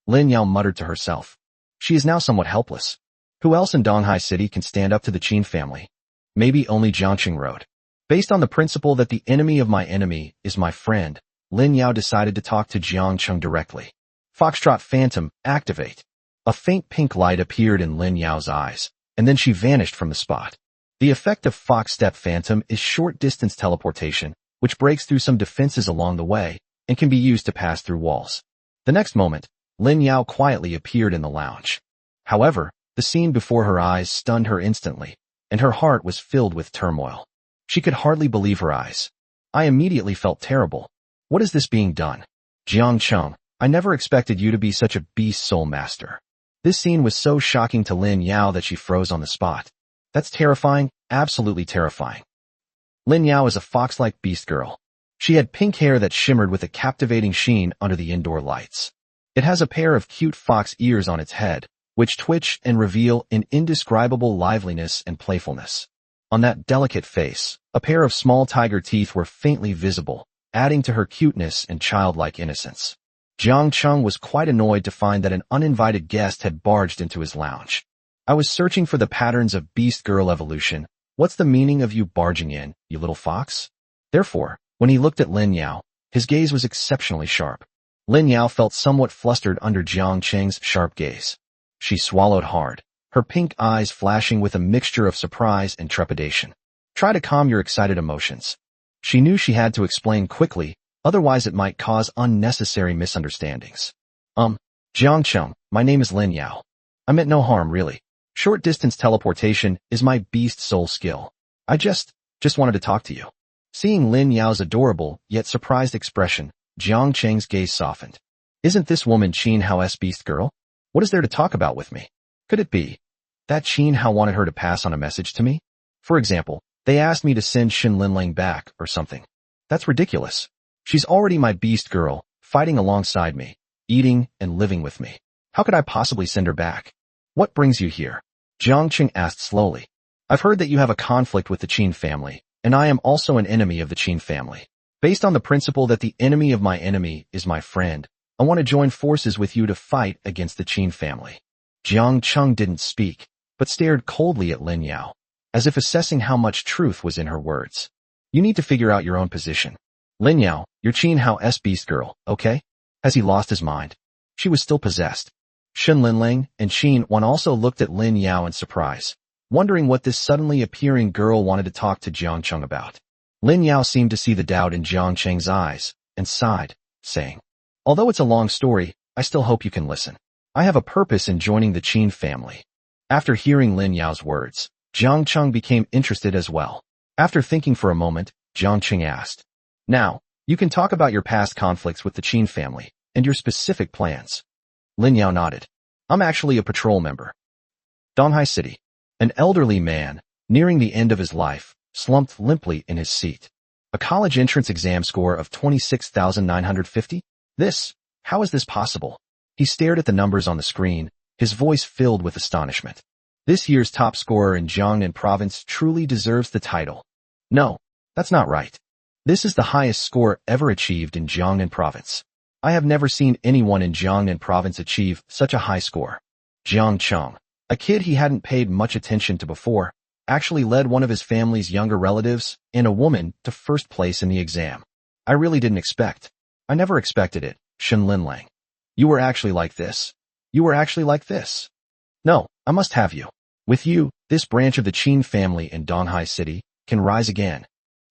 Lin Yao muttered to herself. She is now somewhat helpless. Who else in Donghai City can stand up to the Qin family? Maybe only Jiang Cheng wrote. Based on the principle that the enemy of my enemy is my friend, Lin Yao decided to talk to Jiang Cheng directly. Foxtrot Phantom, activate. A faint pink light appeared in Lin Yao's eyes, and then she vanished from the spot. The effect of Fox Step Phantom is short-distance teleportation, which breaks through some defenses along the way, and can be used to pass through walls. The next moment, Lin Yao quietly appeared in the lounge. However, the scene before her eyes stunned her instantly, and her heart was filled with turmoil. She could hardly believe her eyes. I immediately felt terrible. What is this being done? Jiang Cheng, I never expected you to be such a beast soul master. This scene was so shocking to Lin Yao that she froze on the spot. That's terrifying, absolutely terrifying. Lin Yao is a fox-like beast girl. She had pink hair that shimmered with a captivating sheen under the indoor lights. It has a pair of cute fox ears on its head, which twitch and reveal an indescribable liveliness and playfulness. On that delicate face, a pair of small tiger teeth were faintly visible, adding to her cuteness and childlike innocence. Jiang Cheng was quite annoyed to find that an uninvited guest had barged into his lounge. I was searching for the patterns of beast girl evolution. What's the meaning of you barging in, you little fox? Therefore, when he looked at Lin Yao, his gaze was exceptionally sharp. Lin Yao felt somewhat flustered under Jiang Cheng's sharp gaze. She swallowed hard, her pink eyes flashing with a mixture of surprise and trepidation. Try to calm your excited emotions. She knew she had to explain quickly, otherwise it might cause unnecessary misunderstandings. Jiang Cheng, my name is Lin Yao. I meant no harm, really. Short-distance teleportation is my beast soul skill. I just wanted to talk to you. Seeing Lin Yao's adorable, yet surprised expression, Jiang Cheng's gaze softened. Isn't this woman Qin Hao's beast girl? What is there to talk about with me? Could it be that Qin Hao wanted her to pass on a message to me? For example, they asked me to send Shin Linlang back or something. That's ridiculous. She's already my beast girl, fighting alongside me, eating and living with me. How could I possibly send her back? What brings you here? Jiang Cheng asked slowly. I've heard that you have a conflict with the Qin family, and I am also an enemy of the Qin family. Based on the principle that the enemy of my enemy is my friend, I want to join forces with you to fight against the Qin family. Jiang Cheng didn't speak, but stared coldly at Lin Yao, as if assessing how much truth was in her words. You need to figure out your own position. Lin Yao, you're Qin Hao's beast girl, okay? Has he lost his mind? She was still possessed. Shin Linlang and Qin Wan also looked at Lin Yao in surprise, wondering what this suddenly appearing girl wanted to talk to Jiang Cheng about. Lin Yao seemed to see the doubt in Jiang Cheng's eyes, and sighed, saying, although it's a long story, I still hope you can listen. I have a purpose in joining the Qin family. After hearing Lin Yao's words, Jiang Cheng became interested as well. After thinking for a moment, Jiang Cheng asked, "Now, you can talk about your past conflicts with the Qin family and your specific plans." Lin Yao nodded. "I'm actually a patrol member." Donghai City. An elderly man, nearing the end of his life, slumped limply in his seat. A college entrance exam score of 26,950? How is this possible? He stared at the numbers on the screen, his voice filled with astonishment. This year's top scorer in Jiangnan province truly deserves the title. No, that's not right. This is the highest score ever achieved in Jiangnan province. I have never seen anyone in Jiangnan province achieve such a high score. Jiang Cheng, a kid he hadn't paid much attention to before, actually led one of his family's younger relatives and a woman to first place in the exam. I really didn't expect. I never expected it, Shen Linlang. You were actually like this. You were actually like this. No, I must have you. With you, this branch of the Qin family in Donghai City can rise again.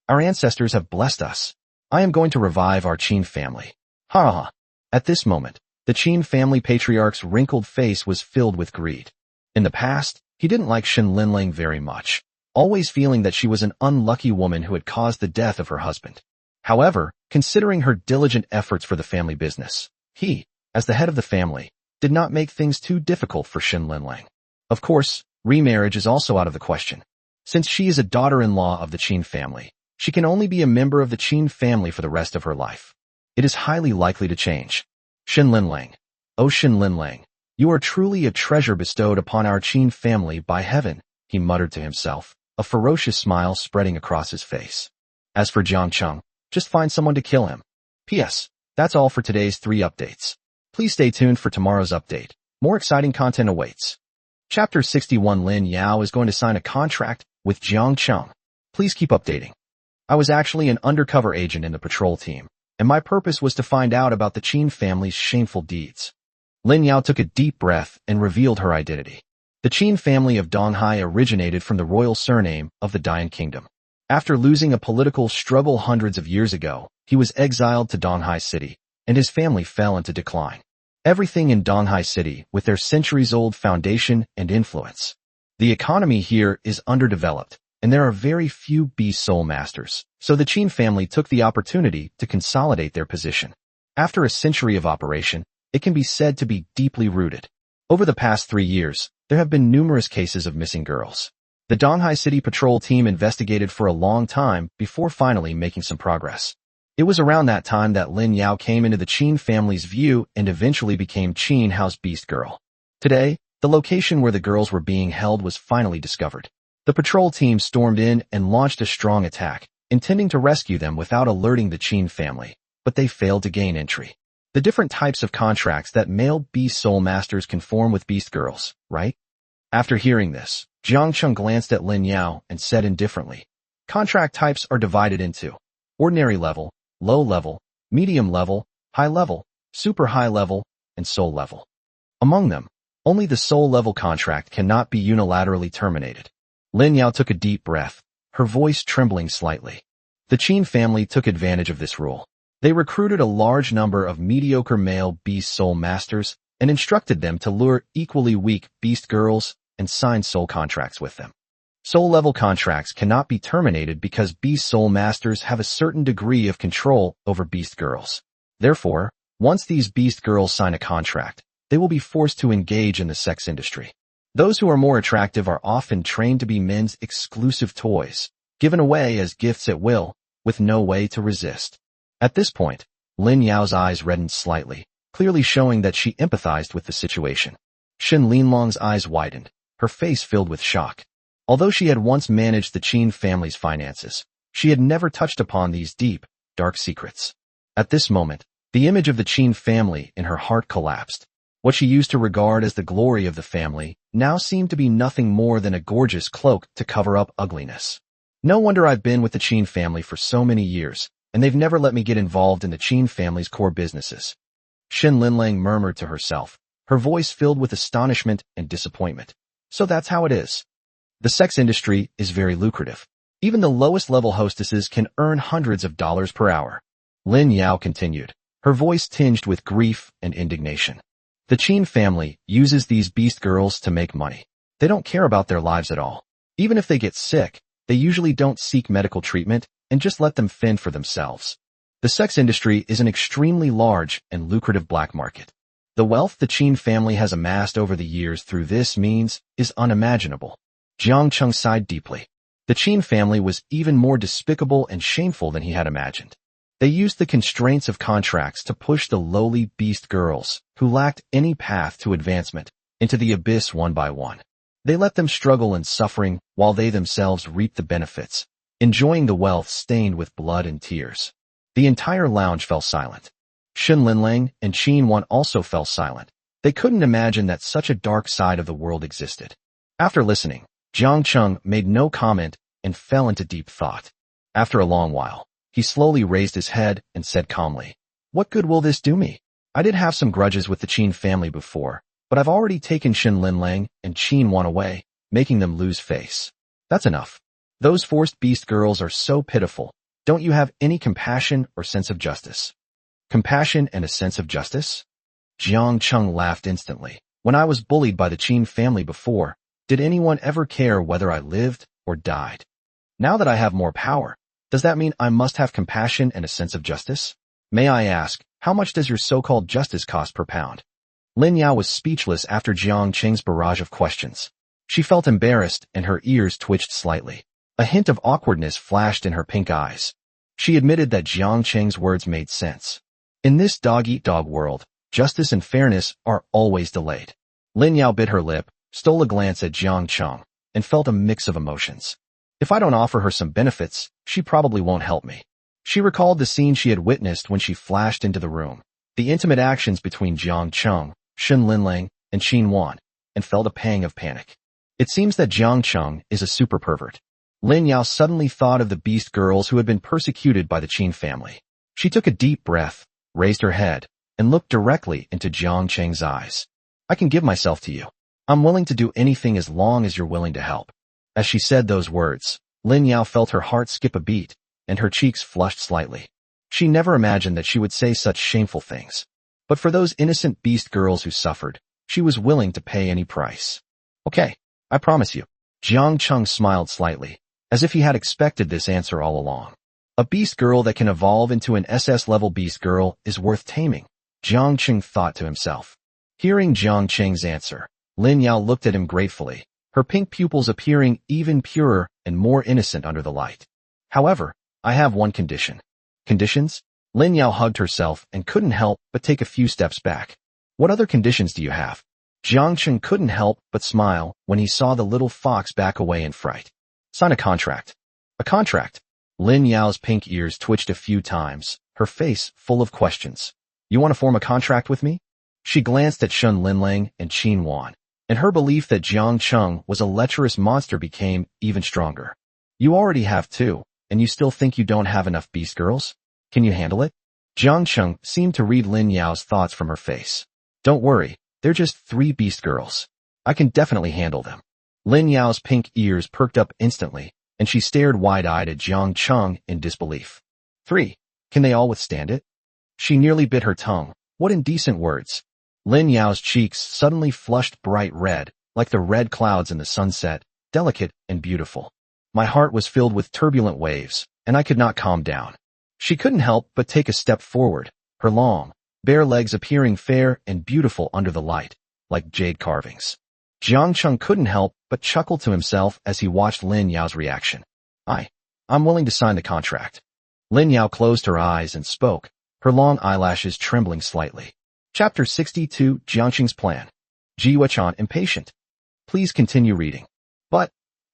Our ancestors have blessed us. I am going to revive our Qin family. Ha ha ha. At this moment, the Qin family patriarch's wrinkled face was filled with greed. In the past, he didn't like Shen Linlang very much, always feeling that she was an unlucky woman who had caused the death of her husband. However, considering her diligent efforts for the family business, he, as the head of the family, did not make things too difficult for Shen Linlang. Of course, remarriage is also out of the question. Since she is a daughter-in-law of the Qin family, she can only be a member of the Qin family for the rest of her life. It is highly likely to change. Shen Linlang. Oh Shen Linlang, you are truly a treasure bestowed upon our Qin family by heaven, he muttered to himself, a ferocious smile spreading across his face. As for Jiang Cheng, just find someone to kill him. P.S. That's all for today's 3 updates. Please stay tuned for tomorrow's update. More exciting content awaits. Chapter 61 Lin Yao is going to sign a contract with Jiang Cheng. Please keep updating. I was actually an undercover agent in the patrol team, and my purpose was to find out about the Qin family's shameful deeds. Lin Yao took a deep breath and revealed her identity. The Qin family of Donghai originated from the royal surname of the Dian Kingdom. After losing a political struggle hundreds of years ago, he was exiled to Donghai City, and his family fell into decline. Everything in Donghai City with their centuries-old foundation and influence. The economy here is underdeveloped, and there are very few beast soul masters, so the Qin family took the opportunity to consolidate their position. After a century of operation, it can be said to be deeply rooted. Over the past 3 years, there have been numerous cases of missing girls. The Donghai City Patrol team investigated for a long time before finally making some progress. It was around that time that Lin Yao came into the Qin family's view and eventually became Qin Hao's Beast Girl. Today, the location where the girls were being held was finally discovered. The patrol team stormed in and launched a strong attack, intending to rescue them without alerting the Qin family, but they failed to gain entry. The different types of contracts that male beast soul masters can form with beast girls, right? After hearing this, Jiang Cheng glanced at Lin Yao and said indifferently, contract types are divided into ordinary level, low level, medium level, high level, super high level, and soul level. Among them, only the soul level contract cannot be unilaterally terminated. Lin Yao took a deep breath, her voice trembling slightly. The Qin family took advantage of this rule. They recruited a large number of mediocre male beast soul masters and instructed them to lure equally weak beast girls and sign soul contracts with them. Soul level contracts cannot be terminated because beast soul masters have a certain degree of control over beast girls. Therefore, once these beast girls sign a contract, they will be forced to engage in the sex industry. Those who are more attractive are often trained to be men's exclusive toys, given away as gifts at will, with no way to resist. At this point, Lin Yao's eyes reddened slightly, clearly showing that she empathized with the situation. Shen Linlong's eyes widened, her face filled with shock. Although she had once managed the Qin family's finances, she had never touched upon these deep, dark secrets. At this moment, the image of the Qin family in her heart collapsed. What she used to regard as the glory of the family now seemed to be nothing more than a gorgeous cloak to cover up ugliness. No wonder I've been with the Qin family for so many years, and they've never let me get involved in the Qin family's core businesses. Shen Linlang murmured to herself, her voice filled with astonishment and disappointment. So that's how it is. The sex industry is very lucrative. Even the lowest level hostesses can earn hundreds of dollars per hour. Lin Yao continued, her voice tinged with grief and indignation. The Qin family uses these beast girls to make money. They don't care about their lives at all. Even if they get sick, they usually don't seek medical treatment and just let them fend for themselves. The sex industry is an extremely large and lucrative black market. The wealth the Qin family has amassed over the years through this means is unimaginable. Jiang Cheng sighed deeply. The Qin family was even more despicable and shameful than he had imagined. They used the constraints of contracts to push the lowly beast girls, who lacked any path to advancement, into the abyss one by one. They let them struggle in suffering while they themselves reaped the benefits, enjoying the wealth stained with blood and tears. The entire lounge fell silent. Shen Linlang and Qin Wan also fell silent. They couldn't imagine that such a dark side of the world existed. After listening, Jiang Cheng made no comment and fell into deep thought. After a long while, he slowly raised his head and said calmly, "What good will this do me? I did have some grudges with the Qin family before, but I've already taken Shen Linlang and Qin Wan away, making them lose face. That's enough. Those forced beast girls are so pitiful. Don't you have any compassion or sense of justice?" Compassion and a sense of justice? Jiang Cheng laughed instantly. When I was bullied by the Qin family before, did anyone ever care whether I lived or died? Now that I have more power, does that mean I must have compassion and a sense of justice? May I ask, how much does your so-called justice cost per pound? Lin Yao was speechless after Jiang Cheng's barrage of questions. She felt embarrassed and her ears twitched slightly. A hint of awkwardness flashed in her pink eyes. She admitted that Jiang Cheng's words made sense. In this dog-eat-dog world, justice and fairness are always delayed. Lin Yao bit her lip, stole a glance at Jiang Cheng, and felt a mix of emotions. If I don't offer her some benefits, she probably won't help me. She recalled the scene she had witnessed when she flashed into the room, the intimate actions between Jiang Cheng, Shen Linlang, and Qin Wan, and felt a pang of panic. It seems that Jiang Cheng is a super pervert. Lin Yao suddenly thought of the beast girls who had been persecuted by the Qin family. She took a deep breath, raised her head, and looked directly into Jiang Cheng's eyes. "I can give myself to you. I'm willing to do anything as long as you're willing to help." As she said those words, Lin Yao felt her heart skip a beat, and her cheeks flushed slightly. She never imagined that she would say such shameful things. But for those innocent beast girls who suffered, she was willing to pay any price. "Okay, I promise you." Jiang Cheng smiled slightly, as if he had expected this answer all along. A beast girl that can evolve into an SS-level beast girl is worth taming, Jiang Cheng thought to himself. Hearing Jiang Cheng's answer, Lin Yao looked at him gratefully, her pink pupils appearing even purer and more innocent under the light. "However, I have one condition." "Conditions?" Lin Yao hugged herself and couldn't help but take a few steps back. "What other conditions do you have?" Jiang Cheng couldn't help but smile when he saw the little fox back away in fright. "Sign a contract." "A contract?" Lin Yao's pink ears twitched a few times, her face full of questions. "You want to form a contract with me?" She glanced at Shen Linlang and Qin Wan, and her belief that Jiang Cheng was a lecherous monster became even stronger. "You already have two, and you still think you don't have enough beast girls? Can you handle it?" Jiang Cheng seemed to read Lin Yao's thoughts from her face. "Don't worry, they're just 3 beast girls. I can definitely handle them." Lin Yao's pink ears perked up instantly, and she stared wide-eyed at Jiang Cheng in disbelief. 3? Can they all withstand it? She nearly bit her tongue. What indecent words. Lin Yao's cheeks suddenly flushed bright red, like the red clouds in the sunset, delicate and beautiful. My heart was filled with turbulent waves, and I could not calm down. She couldn't help but take a step forward, her long, bare legs appearing fair and beautiful under the light, like jade carvings. Jiang Cheng couldn't help but chuckle to himself as he watched Lin Yao's reaction. I'm willing to sign the contract." Lin Yao closed her eyes and spoke, her long eyelashes trembling slightly. Chapter 62, Jiang Cheng's Plan. Jiwa-chan impatient. "Please continue reading."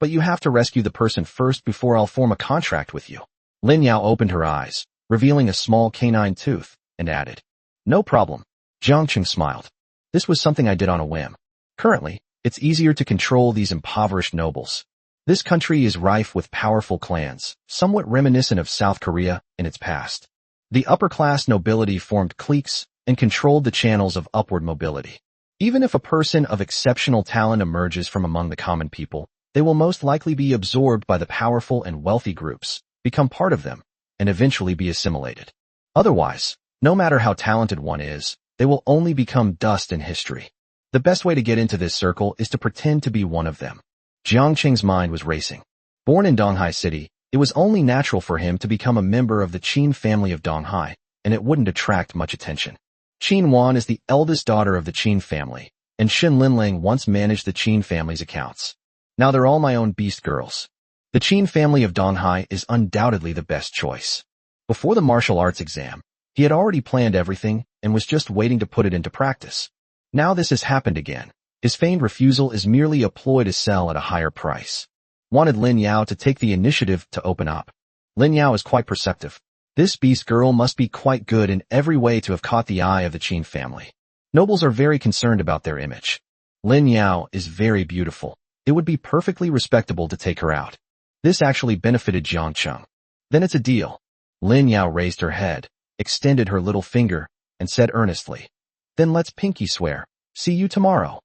But you have to rescue the person first before I'll form a contract with you." Lin Yao opened her eyes, revealing a small canine tooth, and added, "No problem." Jiang Cheng smiled. "This was something I did on a whim. Currently, it's easier to control these impoverished nobles. This country is rife with powerful clans, somewhat reminiscent of South Korea in its past. The upper-class nobility formed cliques and controlled the channels of upward mobility. Even if a person of exceptional talent emerges from among the common people, they will most likely be absorbed by the powerful and wealthy groups, become part of them, and eventually be assimilated. Otherwise, No matter how talented one is, they will only become dust in history. The best way to get into this circle is to pretend to be one of them. Jiang Qing's mind was racing. Born in Donghai City, it was only natural for him to become a member of the Qin family of Donghai, and it wouldn't attract much attention. Qin Wan is the eldest daughter of the Qin family, and Shin Linling once managed the Qin family's accounts. Now they're all my own beast girls. The Qin family of Donghai is undoubtedly the best choice. Before the martial arts exam, he had already planned everything and was just waiting to put it into practice. Now this has happened again. His feigned refusal is merely a ploy to sell at a higher price. Wanted Lin Yao to take the initiative to open up. Lin Yao is quite perceptive. This beast girl must be quite good in every way to have caught the eye of the Qin family. Nobles are very concerned about their image. Lin Yao is very beautiful. It would be perfectly respectable to take her out. This actually benefited Jiang Cheng. Then it's a deal. Lin Yao raised her head, extended her little finger, and said earnestly, "Then let's pinky swear. See you tomorrow."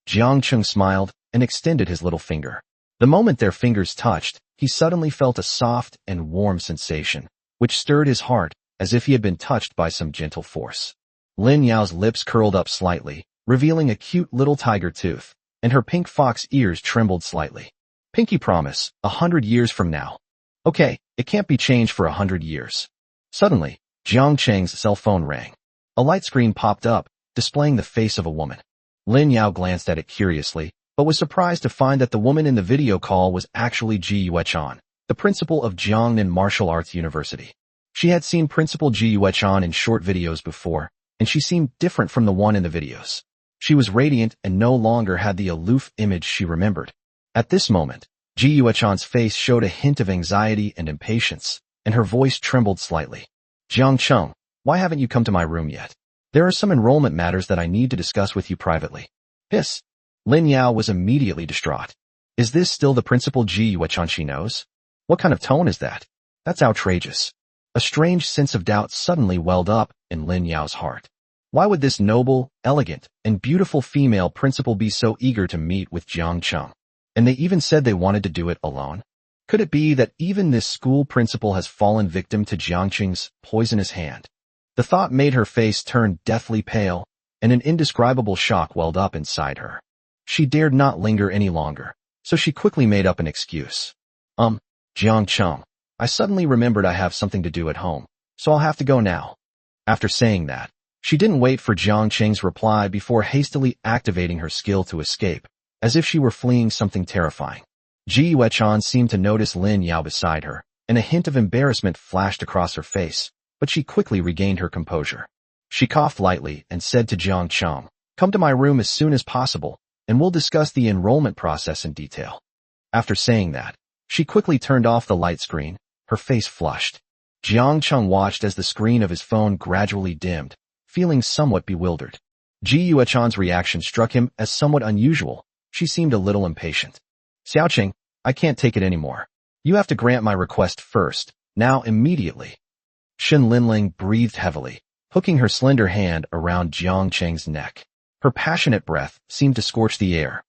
Jiang Cheng smiled and extended his little finger. The moment their fingers touched, he suddenly felt a soft and warm sensation, which stirred his heart as if he had been touched by some gentle force. Lin Yao's lips curled up slightly, revealing a cute little tiger tooth, and her pink fox ears trembled slightly. Pinky promise, 100 years from now. Okay, it can't be changed for 100 years. Suddenly, Jiang Cheng's cell phone rang. A light screen popped up, displaying the face of a woman. Lin Yao glanced at it curiously, but was surprised to find that the woman in the video call was actually Ji Yuechan, the principal of Jiangnan Martial Arts University. She had seen Principal Ji Yuechan in short videos before, and she seemed different from the one in the videos. She was radiant and no longer had the aloof image she remembered. At this moment, Ji Yuechan's face showed a hint of anxiety and impatience, and her voice trembled slightly. "Jiang Cheng, why haven't you come to my room yet? There are some enrollment matters that I need to discuss with you privately." Hiss. Lin Yao was immediately distraught. Is this still the Principal Ji Yuechan she knows? What kind of tone is that? That's outrageous. A strange sense of doubt suddenly welled up in Lin Yao's heart. Why would this noble, elegant, and beautiful female principal be so eager to meet with Jiang Cheng? And they even said they wanted to do it alone? Could it be that even this school principal has fallen victim to Jiang Cheng's poisonous hand? The thought made her face turn deathly pale, and an indescribable shock welled up inside her. She dared not linger any longer, so she quickly made up an excuse. Jiang Cheng, I suddenly remembered I have something to do at home, so I'll have to go now. After saying that, she didn't wait for Jiang Cheng's reply before hastily activating her skill to escape, as if she were fleeing something terrifying. Ji Yuechan seemed to notice Lin Yao beside her, and a hint of embarrassment flashed across her face, but she quickly regained her composure. She coughed lightly and said to Jiang Cheng, "Come to my room as soon as possible, and we'll discuss the enrollment process in detail." After saying that, she quickly turned off the light screen, her face flushed. Jiang Cheng watched as the screen of his phone gradually dimmed, feeling somewhat bewildered. Ji Yuechan's reaction struck him as somewhat unusual. She seemed a little impatient. "Xiaoqing, I can't take it anymore. You have to grant my request first, now immediately." Shin Linling breathed heavily, hooking her slender hand around Jiang Cheng's neck. Her passionate breath seemed to scorch the air.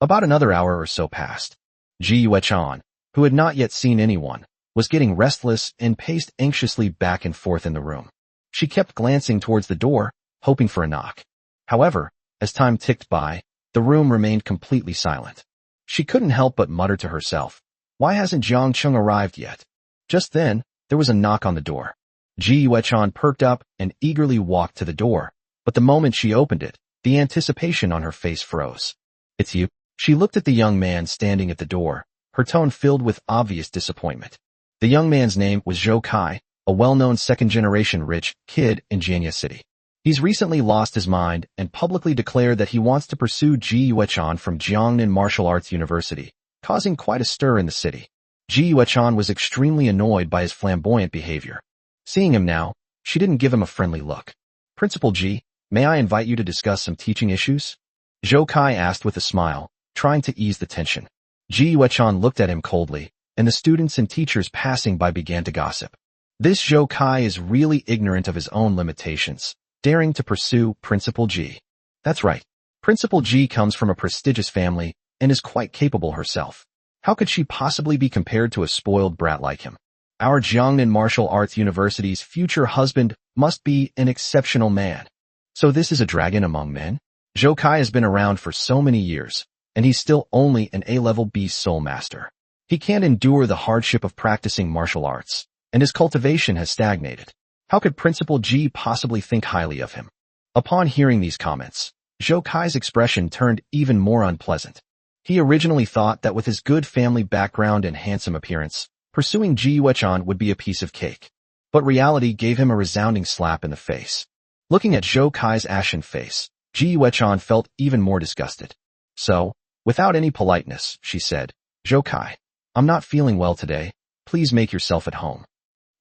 About another hour or so passed. Ji Yuechan, who had not yet seen anyone, was getting restless and paced anxiously back and forth in the room. She kept glancing towards the door, hoping for a knock. However, as time ticked by, the room remained completely silent. She couldn't help but mutter to herself, "Why hasn't Jiang Cheng arrived yet?" Just then, there was a knock on the door. Ji Yuechan perked up and eagerly walked to the door, but the moment she opened it, the anticipation on her face froze. "It's you?" She looked at the young man standing at the door, her tone filled with obvious disappointment. The young man's name was Zhou Kai, a well-known second-generation rich kid in Jianya City. He's recently lost his mind and publicly declared that he wants to pursue Ji Yuechan from Jiangnan Martial Arts University, causing quite a stir in the city. Ji Yuechan was extremely annoyed by his flamboyant behavior. Seeing him now, she didn't give him a friendly look. "Principal Ji, may I invite you to discuss some teaching issues?" Zhou Kai asked with a smile, trying to ease the tension. Ji Yuechan looked at him coldly, and the students and teachers passing by began to gossip. This Zhou Kai is really ignorant of his own limitations, daring to pursue Principal Ji. That's right. Principal Ji comes from a prestigious family and is quite capable herself. How could she possibly be compared to a spoiled brat like him? Our Jiangnan Martial Arts University's future husband must be an exceptional man. So this is a dragon among men? Zhou Kai has been around for so many years, and he's still only an A-level beast soul master. He can't endure the hardship of practicing martial arts, and his cultivation has stagnated. How could Principal Ji possibly think highly of him? Upon hearing these comments, Zhou Kai's expression turned even more unpleasant. He originally thought that with his good family background and handsome appearance, pursuing Ji Yuechan would be a piece of cake. But reality gave him a resounding slap in the face. Looking at Zhou Kai's ashen face, Ji Yuechan felt even more disgusted. So, without any politeness, she said, "Zhou Kai, I'm not feeling well today. Please make yourself at home."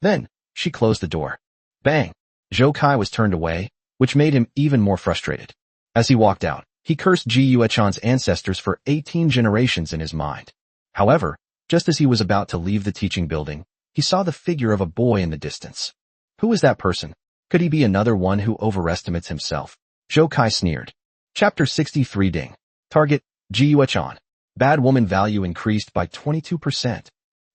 Then, she closed the door. Bang! Zhou Kai was turned away, which made him even more frustrated. As he walked out, he cursed Ji Yuechan's ancestors for 18 generations in his mind. However, just as he was about to leave the teaching building, he saw the figure of a boy in the distance. Who was that person? Could he be another one who overestimates himself? Zhou Kai sneered. Chapter 63 Ding. Target, Ji Yuechan. Bad woman value increased by 22%.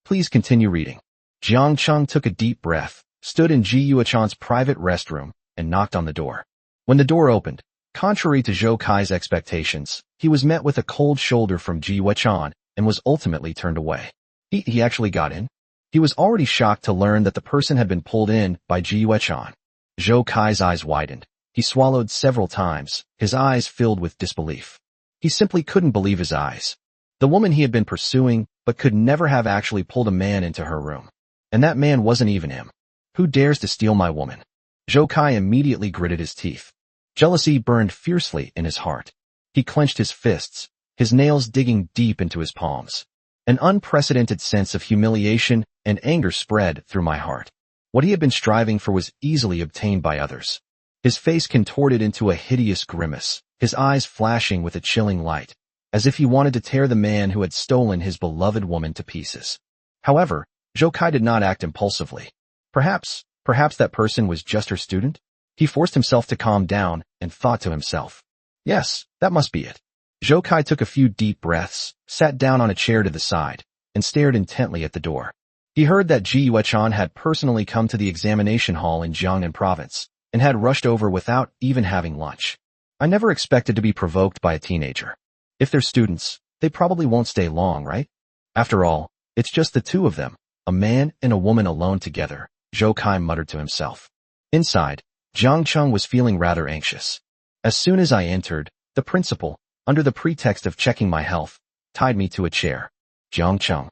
Please continue reading. Jiang Cheng took a deep breath, stood in Ji Yuechan's private restroom, and knocked on the door. When the door opened, contrary to Zhou Kai's expectations, he was met with a cold shoulder from Ji Yuechan and was ultimately turned away. He actually got in? He was already shocked to learn that the person had been pulled in by Ji Yuechan. Zhou Kai's eyes widened. He swallowed several times, his eyes filled with disbelief. He simply couldn't believe his eyes. The woman he had been pursuing, but could never have actually pulled a man into her room. And that man wasn't even him. Who dares to steal my woman? Zhou Kai immediately gritted his teeth. Jealousy burned fiercely in his heart. He clenched his fists, his nails digging deep into his palms. An unprecedented sense of humiliation and anger spread through my heart. What he had been striving for was easily obtained by others. His face contorted into a hideous grimace, his eyes flashing with a chilling light, as if he wanted to tear the man who had stolen his beloved woman to pieces. However, Zhou Kai did not act impulsively. Perhaps that person was just her student? He forced himself to calm down and thought to himself, yes, that must be it. Zhou Kai took a few deep breaths, sat down on a chair to the side, and stared intently at the door. He heard that Ji Yuechan had personally come to the examination hall in Jiangnan province, and had rushed over without even having lunch. I never expected to be provoked by a teenager. If they're students, they probably won't stay long, right? After all, it's just the two of them, a man and a woman alone together, Zhou Kai muttered to himself. Inside, Jiang Cheng was feeling rather anxious. As soon as I entered, the principal, under the pretext of checking my health, tied me to a chair. Jiang Cheng.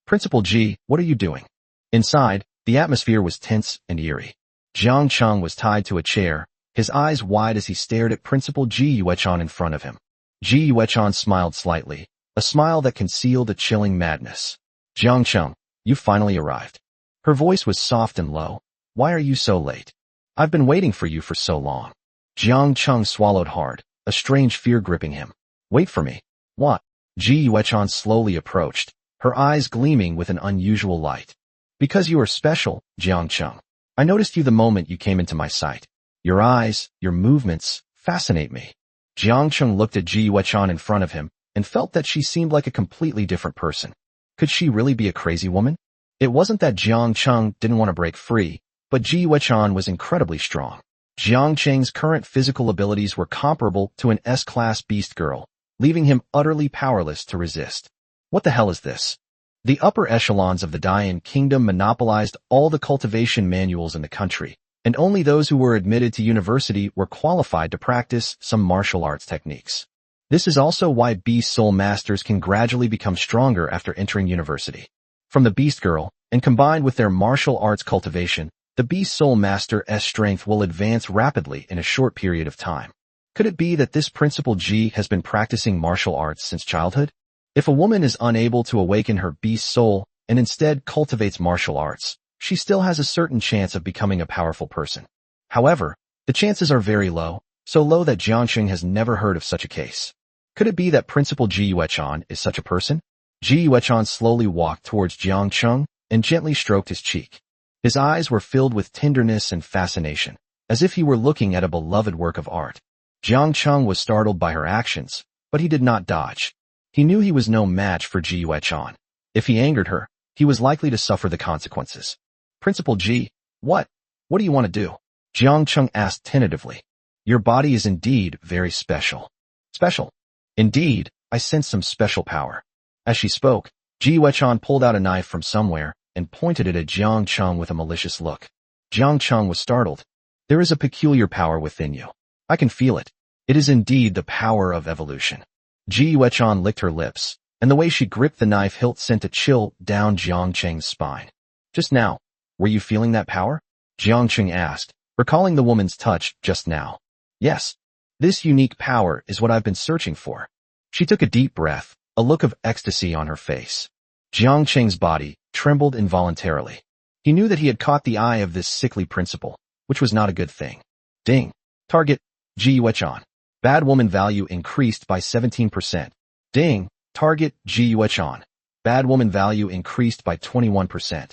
Principal Ji, what are you doing? Inside, the atmosphere was tense and eerie. Jiang Cheng was tied to a chair, his eyes wide as he stared at Principal Ji Yuechan in front of him. Ji Yuechan smiled slightly, a smile that concealed a chilling madness. Jiang Cheng, you finally arrived. Her voice was soft and low. Why are you so late? I've been waiting for you for so long. Jiang Cheng swallowed hard, a strange fear gripping him. Wait for me. What? Ji Yuechan slowly approached, her eyes gleaming with an unusual light. Because you are special, Jiang Cheng. I noticed you the moment you came into my sight. Your eyes, your movements, fascinate me. Jiang Cheng looked at Ji Yuechan in front of him, and felt that she seemed like a completely different person. Could she really be a crazy woman? It wasn't that Jiang Cheng didn't want to break free, but Ji Yuechan was incredibly strong. Jiang Cheng's current physical abilities were comparable to an S-class beast girl, leaving him utterly powerless to resist. What the hell is this? The upper echelons of the Dian Kingdom monopolized all the cultivation manuals in the country, and only those who were admitted to university were qualified to practice some martial arts techniques. This is also why Beast Soul Masters can gradually become stronger after entering university. From the Beast Girl, and combined with their martial arts cultivation, the Beast Soul Master's strength will advance rapidly in a short period of time. Could it be that this Principal Ji has been practicing martial arts since childhood? If a woman is unable to awaken her beast soul and instead cultivates martial arts, she still has a certain chance of becoming a powerful person. However, the chances are very low, so low that Jiang Cheng has never heard of such a case. Could it be that Principal Ji Yuechan is such a person? Ji Yuechan slowly walked towards Jiang Cheng and gently stroked his cheek. His eyes were filled with tenderness and fascination, as if he were looking at a beloved work of art. Jiang Cheng was startled by her actions, but he did not dodge. He knew he was no match for Ji Yuechan. If he angered her, he was likely to suffer the consequences. Principal G, what? What do you want to do? Jiang Chung asked tentatively. Your body is indeed very special. Special? Indeed, I sense some special power. As she spoke, Ji Yuechan pulled out a knife from somewhere and pointed it at Jiang Chung with a malicious look. Jiang Chung was startled. There is a peculiar power within you. I can feel it. It is indeed the power of evolution. Ji Yuechan licked her lips, and the way she gripped the knife hilt sent a chill down Jiang Cheng's spine. Just now, were you feeling that power? Jiang Cheng asked, recalling the woman's touch just now. Yes. This unique power is what I've been searching for. She took a deep breath, a look of ecstasy on her face. Jiang Cheng's body trembled involuntarily. He knew that he had caught the eye of this sickly principal, which was not a good thing. Ding. Target, Ji Yuechan. Bad woman value increased by 17%. Ding. Target, Ji Yuechan. Bad woman value increased by 21%.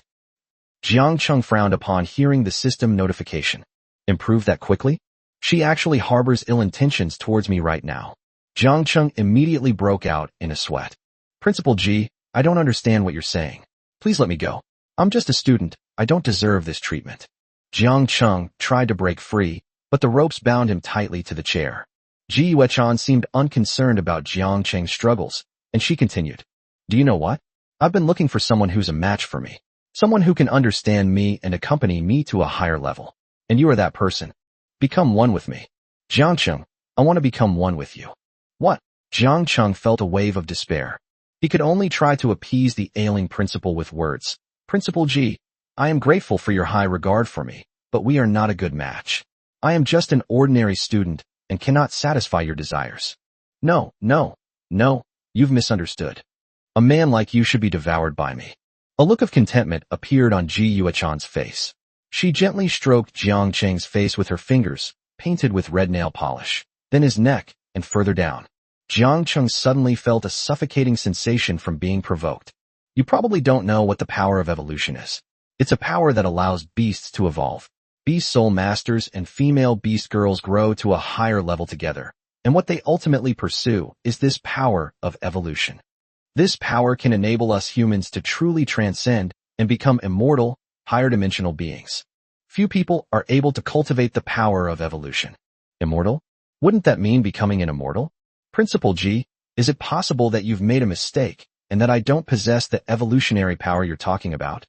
Jiang Chung frowned upon hearing the system notification. Improve that quickly? She actually harbors ill intentions towards me right now. Jiang Chung immediately broke out in a sweat. Principal G, I don't understand what you're saying. Please let me go. I'm just a student. I don't deserve this treatment. Jiang Chung tried to break free, but the ropes bound him tightly to the chair. Ji Yuechan seemed unconcerned about Jiang Cheng's struggles, and she continued. Do you know what? I've been looking for someone who's a match for me. Someone who can understand me and accompany me to a higher level. And you are that person. Become one with me. Jiang Chung, I want to become one with you. What? Jiang Chung felt a wave of despair. He could only try to appease the ailing principal with words. Principal G, I am grateful for your high regard for me, but we are not a good match. I am just an ordinary student and cannot satisfy your desires. No, you've misunderstood. A man like you should be devoured by me. A look of contentment appeared on Ji Yuechan's face. She gently stroked Jiang Cheng's face with her fingers, painted with red nail polish, then his neck, and further down. Jiang Cheng suddenly felt a suffocating sensation from being provoked. You probably don't know what the power of evolution is. It's a power that allows beasts to evolve. Beast soul masters and female beast girls grow to a higher level together, and what they ultimately pursue is this power of evolution. This power can enable us humans to truly transcend and become immortal, higher-dimensional beings. Few people are able to cultivate the power of evolution. Immortal? Wouldn't that mean becoming an immortal? Principal G, is it possible that you've made a mistake and that I don't possess the evolutionary power you're talking about?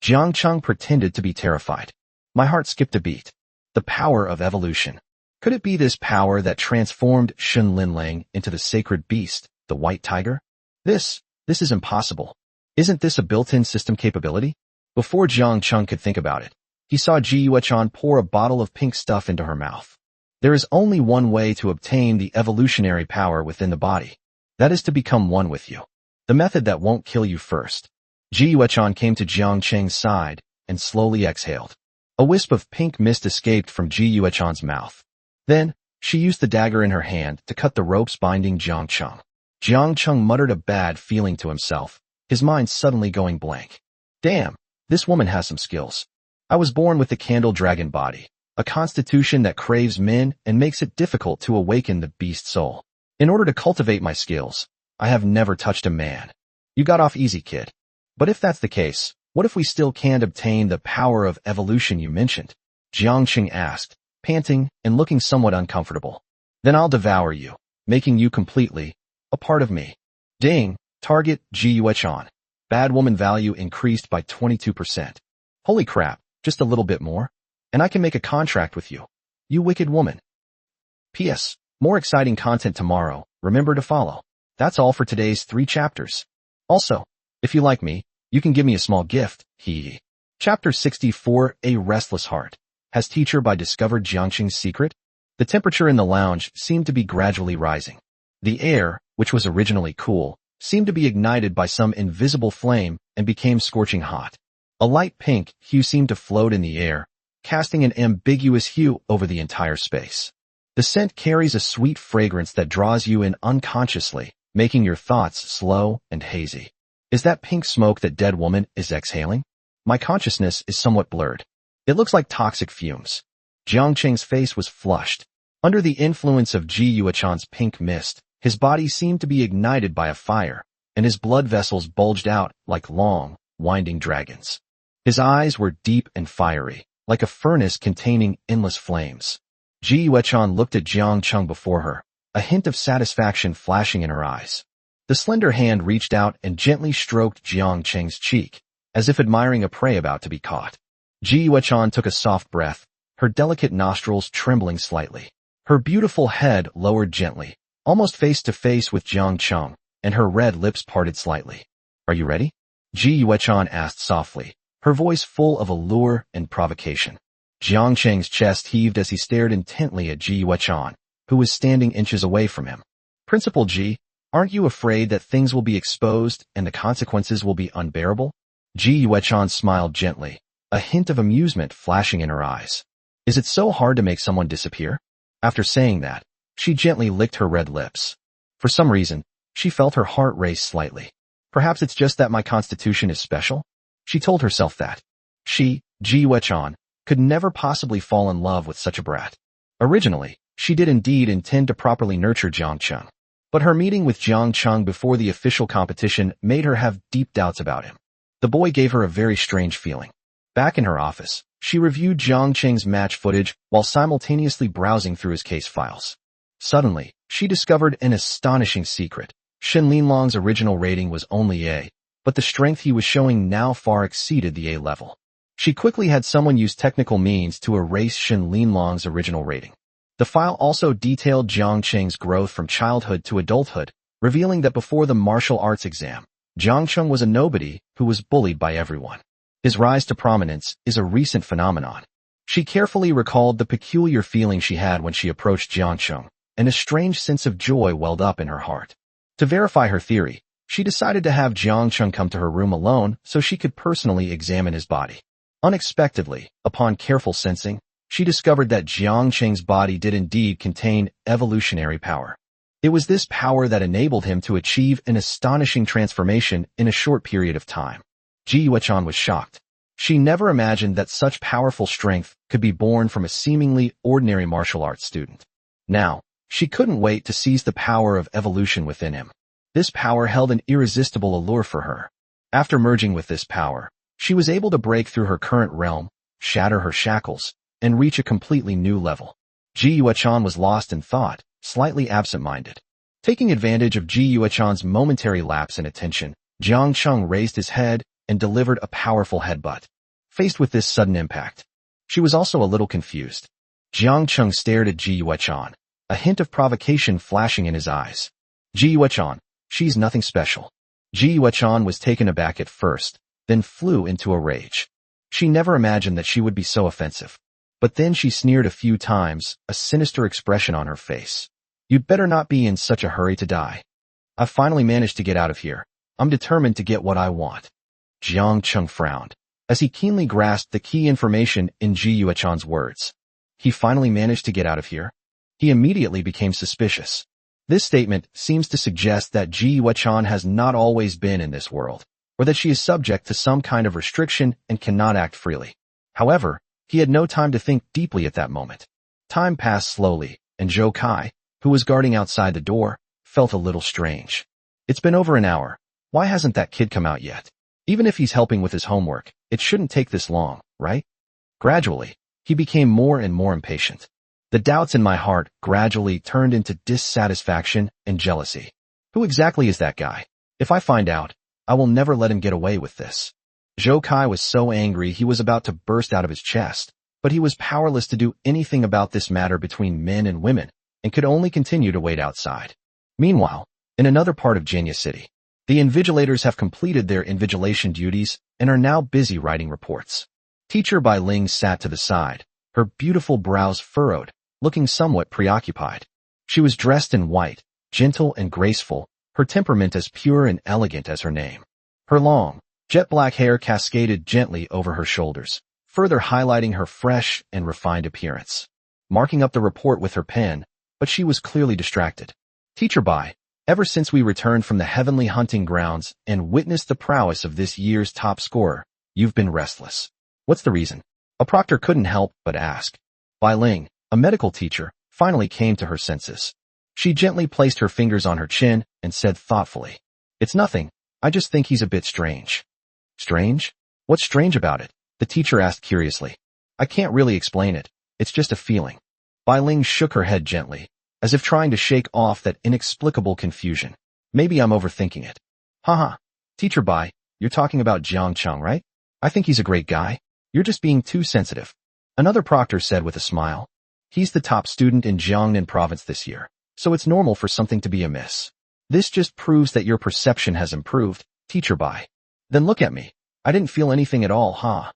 Jiang Chung pretended to be terrified. My heart skipped a beat. The power of evolution. Could it be this power that transformed Shun Linlang into the sacred beast, the white tiger? This is impossible. Isn't this a built-in system capability? Before Jiang Chung could think about it, he saw Ji Yuechan pour a bottle of pink stuff into her mouth. There is only one way to obtain the evolutionary power within the body. That is to become one with you. The method that won't kill you first. Ji Yuechan came to Jiang Cheng's side and slowly exhaled. A wisp of pink mist escaped from Ji Yuechan's mouth. Then, she used the dagger in her hand to cut the ropes binding Jiang Chung. Jiang Chung muttered a bad feeling to himself, his mind suddenly going blank. Damn, this woman has some skills. I was born with the candle dragon body, a constitution that craves men and makes it difficult to awaken the beast soul. In order to cultivate my skills, I have never touched a man. You got off easy, kid. But if that's the case, what if we still can't obtain the power of evolution you mentioned? Jiang Cheng asked, panting and looking somewhat uncomfortable. Then I'll devour you, making you completely a part of me. Ding, target, Ji Yuechan. Bad woman value increased by 22%. Holy crap, just a little bit more, and I can make a contract with you. You wicked woman. P.S. More exciting content tomorrow, remember to follow. That's all for today's 3 chapters. Also, if you like me, you can give me a small gift, hee. Chapter 64, A Restless Heart. Has teacher by discovered Jiangqing's secret? The temperature in the lounge seemed to be gradually rising. The air, which was originally cool, seemed to be ignited by some invisible flame and became scorching hot. A light pink hue seemed to float in the air, casting an ambiguous hue over the entire space. The scent carries a sweet fragrance that draws you in unconsciously, making your thoughts slow and hazy. Is that pink smoke that dead woman is exhaling? My consciousness is somewhat blurred. It looks like toxic fumes. Jiang Cheng's face was flushed. Under the influence of Ji Yuechan's pink mist, his body seemed to be ignited by a fire, and his blood vessels bulged out like long, winding dragons. His eyes were deep and fiery, like a furnace containing endless flames. Ji Yuechan looked at Jiang Cheng before her, a hint of satisfaction flashing in her eyes. The slender hand reached out and gently stroked Jiang Cheng's cheek, as if admiring a prey about to be caught. Ji Yuechan took a soft breath, her delicate nostrils trembling slightly. Her beautiful head lowered gently, almost face to face with Jiang Cheng, and her red lips parted slightly. "Are you ready?" Ji Yuechan asked softly, her voice full of allure and provocation. Jiang Cheng's chest heaved as he stared intently at Ji Yuechan, who was standing inches away from him. "Principal Ji, aren't you afraid that things will be exposed and the consequences will be unbearable?" Ji Yuechan smiled gently, a hint of amusement flashing in her eyes. "Is it so hard to make someone disappear?" After saying that, she gently licked her red lips. For some reason, she felt her heart race slightly. "Perhaps it's just that my constitution is special?" She told herself that. She, Ji Yuechan, could never possibly fall in love with such a brat. Originally, she did indeed intend to properly nurture Jiang Cheng. But her meeting with Jiang Cheng before the official competition made her have deep doubts about him. The boy gave her a very strange feeling. Back in her office, she reviewed Jiang Cheng's match footage while simultaneously browsing through his case files. Suddenly, she discovered an astonishing secret. Shen Linlong's original rating was only A, but the strength he was showing now far exceeded the A level. She quickly had someone use technical means to erase Shen Linlong's original rating. The file also detailed Jiang Cheng's growth from childhood to adulthood, revealing that before the martial arts exam, Jiang Cheng was a nobody who was bullied by everyone. His rise to prominence is a recent phenomenon. She carefully recalled the peculiar feeling she had when she approached Jiang Cheng, and a strange sense of joy welled up in her heart. To verify her theory, she decided to have Jiang Cheng come to her room alone so she could personally examine his body. Unexpectedly, upon careful sensing, she discovered that Jiang Cheng's body did indeed contain evolutionary power. It was this power that enabled him to achieve an astonishing transformation in a short period of time. Ji Yuechan was shocked. She never imagined that such powerful strength could be born from a seemingly ordinary martial arts student. Now, she couldn't wait to seize the power of evolution within him. This power held an irresistible allure for her. After merging with this power, she was able to break through her current realm, shatter her shackles, and reach a completely new level. Ji Yuechan was lost in thought, slightly absent-minded. Taking advantage of Ji Yuechan's momentary lapse in attention, Jiang Cheng raised his head and delivered a powerful headbutt. Faced with this sudden impact, she was also a little confused. Jiang Cheng stared at Ji Yuechan, a hint of provocation flashing in his eyes. "Ji Yuechan, she's nothing special." Ji Yuechan was taken aback at first, then flew into a rage. She never imagined that she would be so offensive. But then she sneered a few times, a sinister expression on her face. "You'd better not be in such a hurry to die. I've finally managed to get out of here. I'm determined to get what I want." Jiang Cheng frowned, as he keenly grasped the key information in Ji Yuechan's words. He finally managed to get out of here? He immediately became suspicious. This statement seems to suggest that Ji Yuechan has not always been in this world, or that she is subject to some kind of restriction and cannot act freely. However, he had no time to think deeply at that moment. Time passed slowly, and Zhou Kai, who was guarding outside the door, felt a little strange. "It's been over an hour. Why hasn't that kid come out yet? Even if he's helping with his homework, it shouldn't take this long, right?" Gradually, he became more and more impatient. The doubts in my heart gradually turned into dissatisfaction and jealousy. Who exactly is that guy? If I find out, I will never let him get away with this. Zhou Kai was so angry he was about to burst out of his chest, but he was powerless to do anything about this matter between men and women, and could only continue to wait outside. Meanwhile, in another part of Jenya City, the invigilators have completed their invigilation duties and are now busy writing reports. Teacher Bai Ling sat to the side, her beautiful brows furrowed, looking somewhat preoccupied. She was dressed in white, gentle and graceful, her temperament as pure and elegant as her name. Her long, jet-black hair cascaded gently over her shoulders, further highlighting her fresh and refined appearance. Marking up the report with her pen, but she was clearly distracted. "Teacher Bai, ever since we returned from the heavenly hunting grounds and witnessed the prowess of this year's top scorer, you've been restless. What's the reason?" A proctor couldn't help but ask. Bai Ling, a medical teacher, finally came to her senses. She gently placed her fingers on her chin and said thoughtfully, "It's nothing. I just think he's a bit strange." Strange? What's strange about it? The teacher asked curiously. I can't really explain it. It's just a feeling. Bai Ling shook her head gently, as if trying to shake off that inexplicable confusion. Maybe I'm overthinking it. Haha. Teacher Bai, you're talking about Jiang Cheng, right? I think he's a great guy. You're just being too sensitive. Another proctor said with a smile. He's the top student in Jiangnan province this year, so it's normal for something to be amiss. This just proves that your perception has improved, Teacher Bai. Then look at me. I didn't feel anything at all, huh?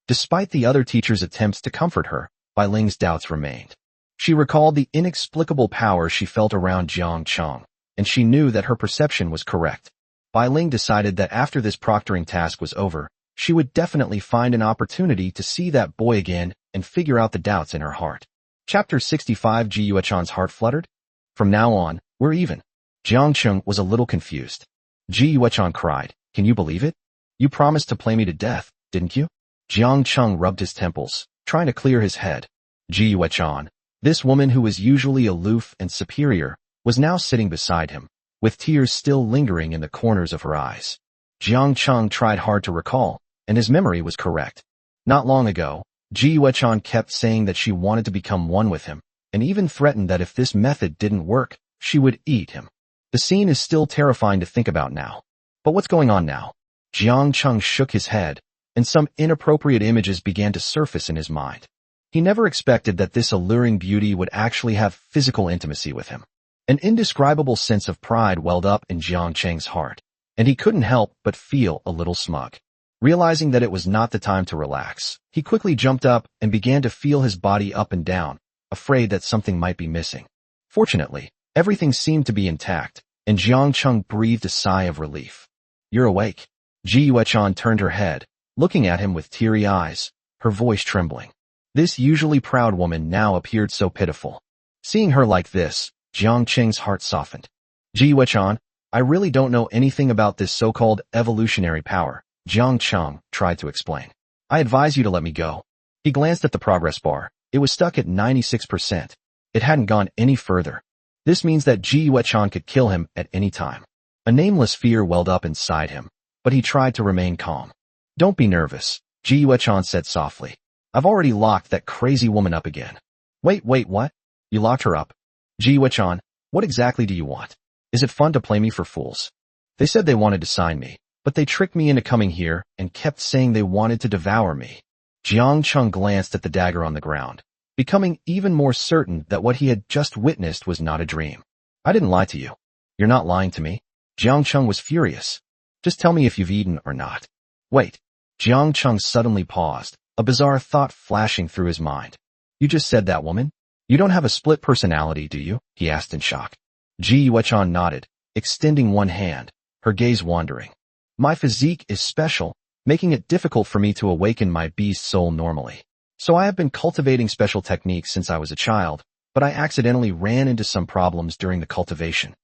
Despite the other teacher's attempts to comfort her, Bai Ling's doubts remained. She recalled the inexplicable power she felt around Jiang Cheng, and she knew that her perception was correct. Bai Ling decided that after this proctoring task was over, she would definitely find an opportunity to see that boy again and figure out the doubts in her heart. Chapter 65. Ji Yuechan's heart fluttered. From now on, we're even. Jiang Cheng was a little confused. Ji Yuechan cried, can you believe it? You promised to play me to death, didn't you? Jiang Cheng rubbed his temples, trying to clear his head. Ji Yuechan, this woman who was usually aloof and superior, was now sitting beside him, with tears still lingering in the corners of her eyes. Jiang Cheng tried hard to recall, and his memory was correct. Not long ago, Ji Yuechan kept saying that she wanted to become one with him, and even threatened that if this method didn't work, she would eat him. The scene is still terrifying to think about now. But what's going on now? Jiang Cheng shook his head, and some inappropriate images began to surface in his mind. He never expected that this alluring beauty would actually have physical intimacy with him. An indescribable sense of pride welled up in Jiang Cheng's heart, and he couldn't help but feel a little smug. Realizing that it was not the time to relax, he quickly jumped up and began to feel his body up and down, afraid that something might be missing. Fortunately, everything seemed to be intact, and Jiang Cheng breathed a sigh of relief. You're awake. Ji Yuechan turned her head, looking at him with teary eyes, her voice trembling. This usually proud woman now appeared so pitiful. Seeing her like this, Jiang Cheng's heart softened. Ji Yuechan, I really don't know anything about this so-called evolutionary power, Jiang Cheng tried to explain. I advise you to let me go. He glanced at the progress bar. It was stuck at 96%. It hadn't gone any further. This means that Ji Yuechan could kill him at any time. A nameless fear welled up inside him, but he tried to remain calm. Don't be nervous, Ji Yuechan said softly. I've already locked that crazy woman up again. Wait, what? You locked her up? Ji Yuechan, what exactly do you want? Is it fun to play me for fools? They said they wanted to sign me, but they tricked me into coming here and kept saying they wanted to devour me. Jiang Cheng glanced at the dagger on the ground, becoming even more certain that what he had just witnessed was not a dream. I didn't lie to you. You're not lying to me. Jiang Cheng was furious. Just tell me if you've eaten or not. Wait. Jiang Cheng suddenly paused, a bizarre thought flashing through his mind. You just said that, woman? You don't have a split personality, do you? He asked in shock. Ji Yuechan nodded, extending one hand, her gaze wandering. My physique is special, making it difficult for me to awaken my beast soul normally. So I have been cultivating special techniques since I was a child, but I accidentally ran into some problems during the cultivation.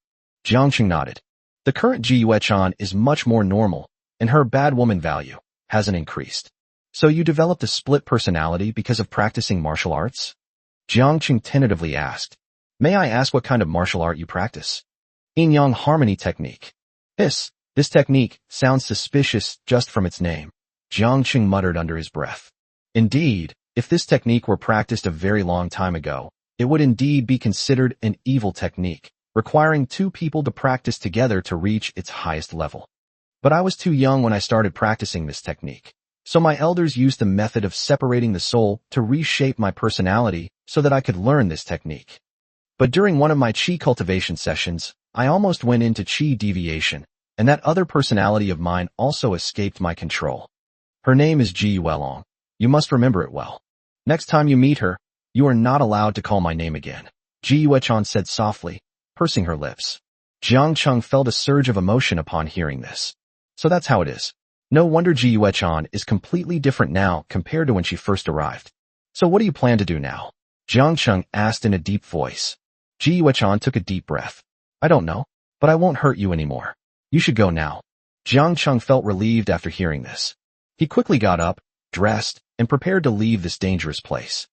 Jiang Cheng nodded. The current Ji Yuechan is much more normal, and her bad woman value hasn't increased. So you developed a split personality because of practicing martial arts? Jiang Cheng tentatively asked. May I ask what kind of martial art you practice? Yin-yang harmony technique. This technique sounds suspicious just from its name, Jiang Cheng muttered under his breath. Indeed, if this technique were practiced a very long time ago, it would indeed be considered an evil technique, requiring two people to practice together to reach its highest level. But I was too young when I started practicing this technique, so my elders used the method of separating the soul to reshape my personality so that I could learn this technique. But during one of my chi cultivation sessions, I almost went into chi deviation, and that other personality of mine also escaped my control. Her name is Ji Yuelong. You must remember it well. Next time you meet her, you are not allowed to call my name again, Ji Yuechan said softly, pursing her lips. Jiang Cheng felt a surge of emotion upon hearing this. So that's how it is. No wonder Ji Yuechan is completely different now compared to when she first arrived. So what do you plan to do now? Jiang Cheng asked in a deep voice. Ji Yuechan took a deep breath. I don't know, but I won't hurt you anymore. You should go now. Jiang Cheng felt relieved after hearing this. He quickly got up, dressed, and prepared to leave this dangerous place.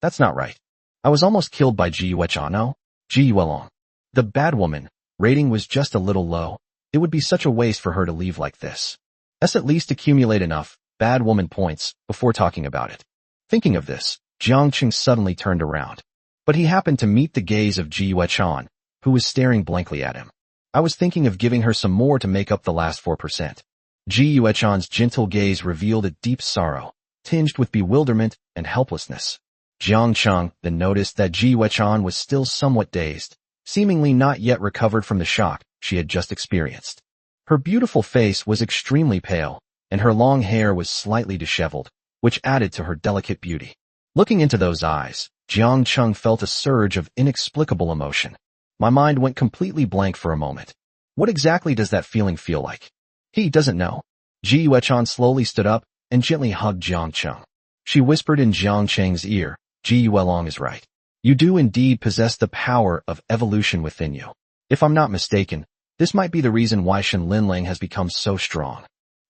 That's not right. I was almost killed by Ji Yuechan. No, Ji Yuelong. The bad woman, rating was just a little low. It would be such a waste for her to leave like this. Let's at least accumulate enough bad woman points before talking about it. Thinking of this, Jiang Qing suddenly turned around. But he happened to meet the gaze of Ji Yuechan, who was staring blankly at him. I was thinking of giving her some more to make up the last 4%. Ji Yuechan's gentle gaze revealed a deep sorrow, tinged with bewilderment and helplessness. Jiang Qing then noticed that Ji Yuechan was still somewhat dazed, seemingly not yet recovered from the shock she had just experienced. Her beautiful face was extremely pale, and her long hair was slightly disheveled, which added to her delicate beauty. Looking into those eyes, Jiang Qing felt a surge of inexplicable emotion. My mind went completely blank for a moment. What exactly does that feeling feel like? He doesn't know. Ji Yuechan slowly stood up and gently hugged Jiang Qing. She whispered in Jiang Qing's ear, Ji Yuelong is right. You do indeed possess the power of evolution within you. If I'm not mistaken, this might be the reason why Shen Linlang has become so strong.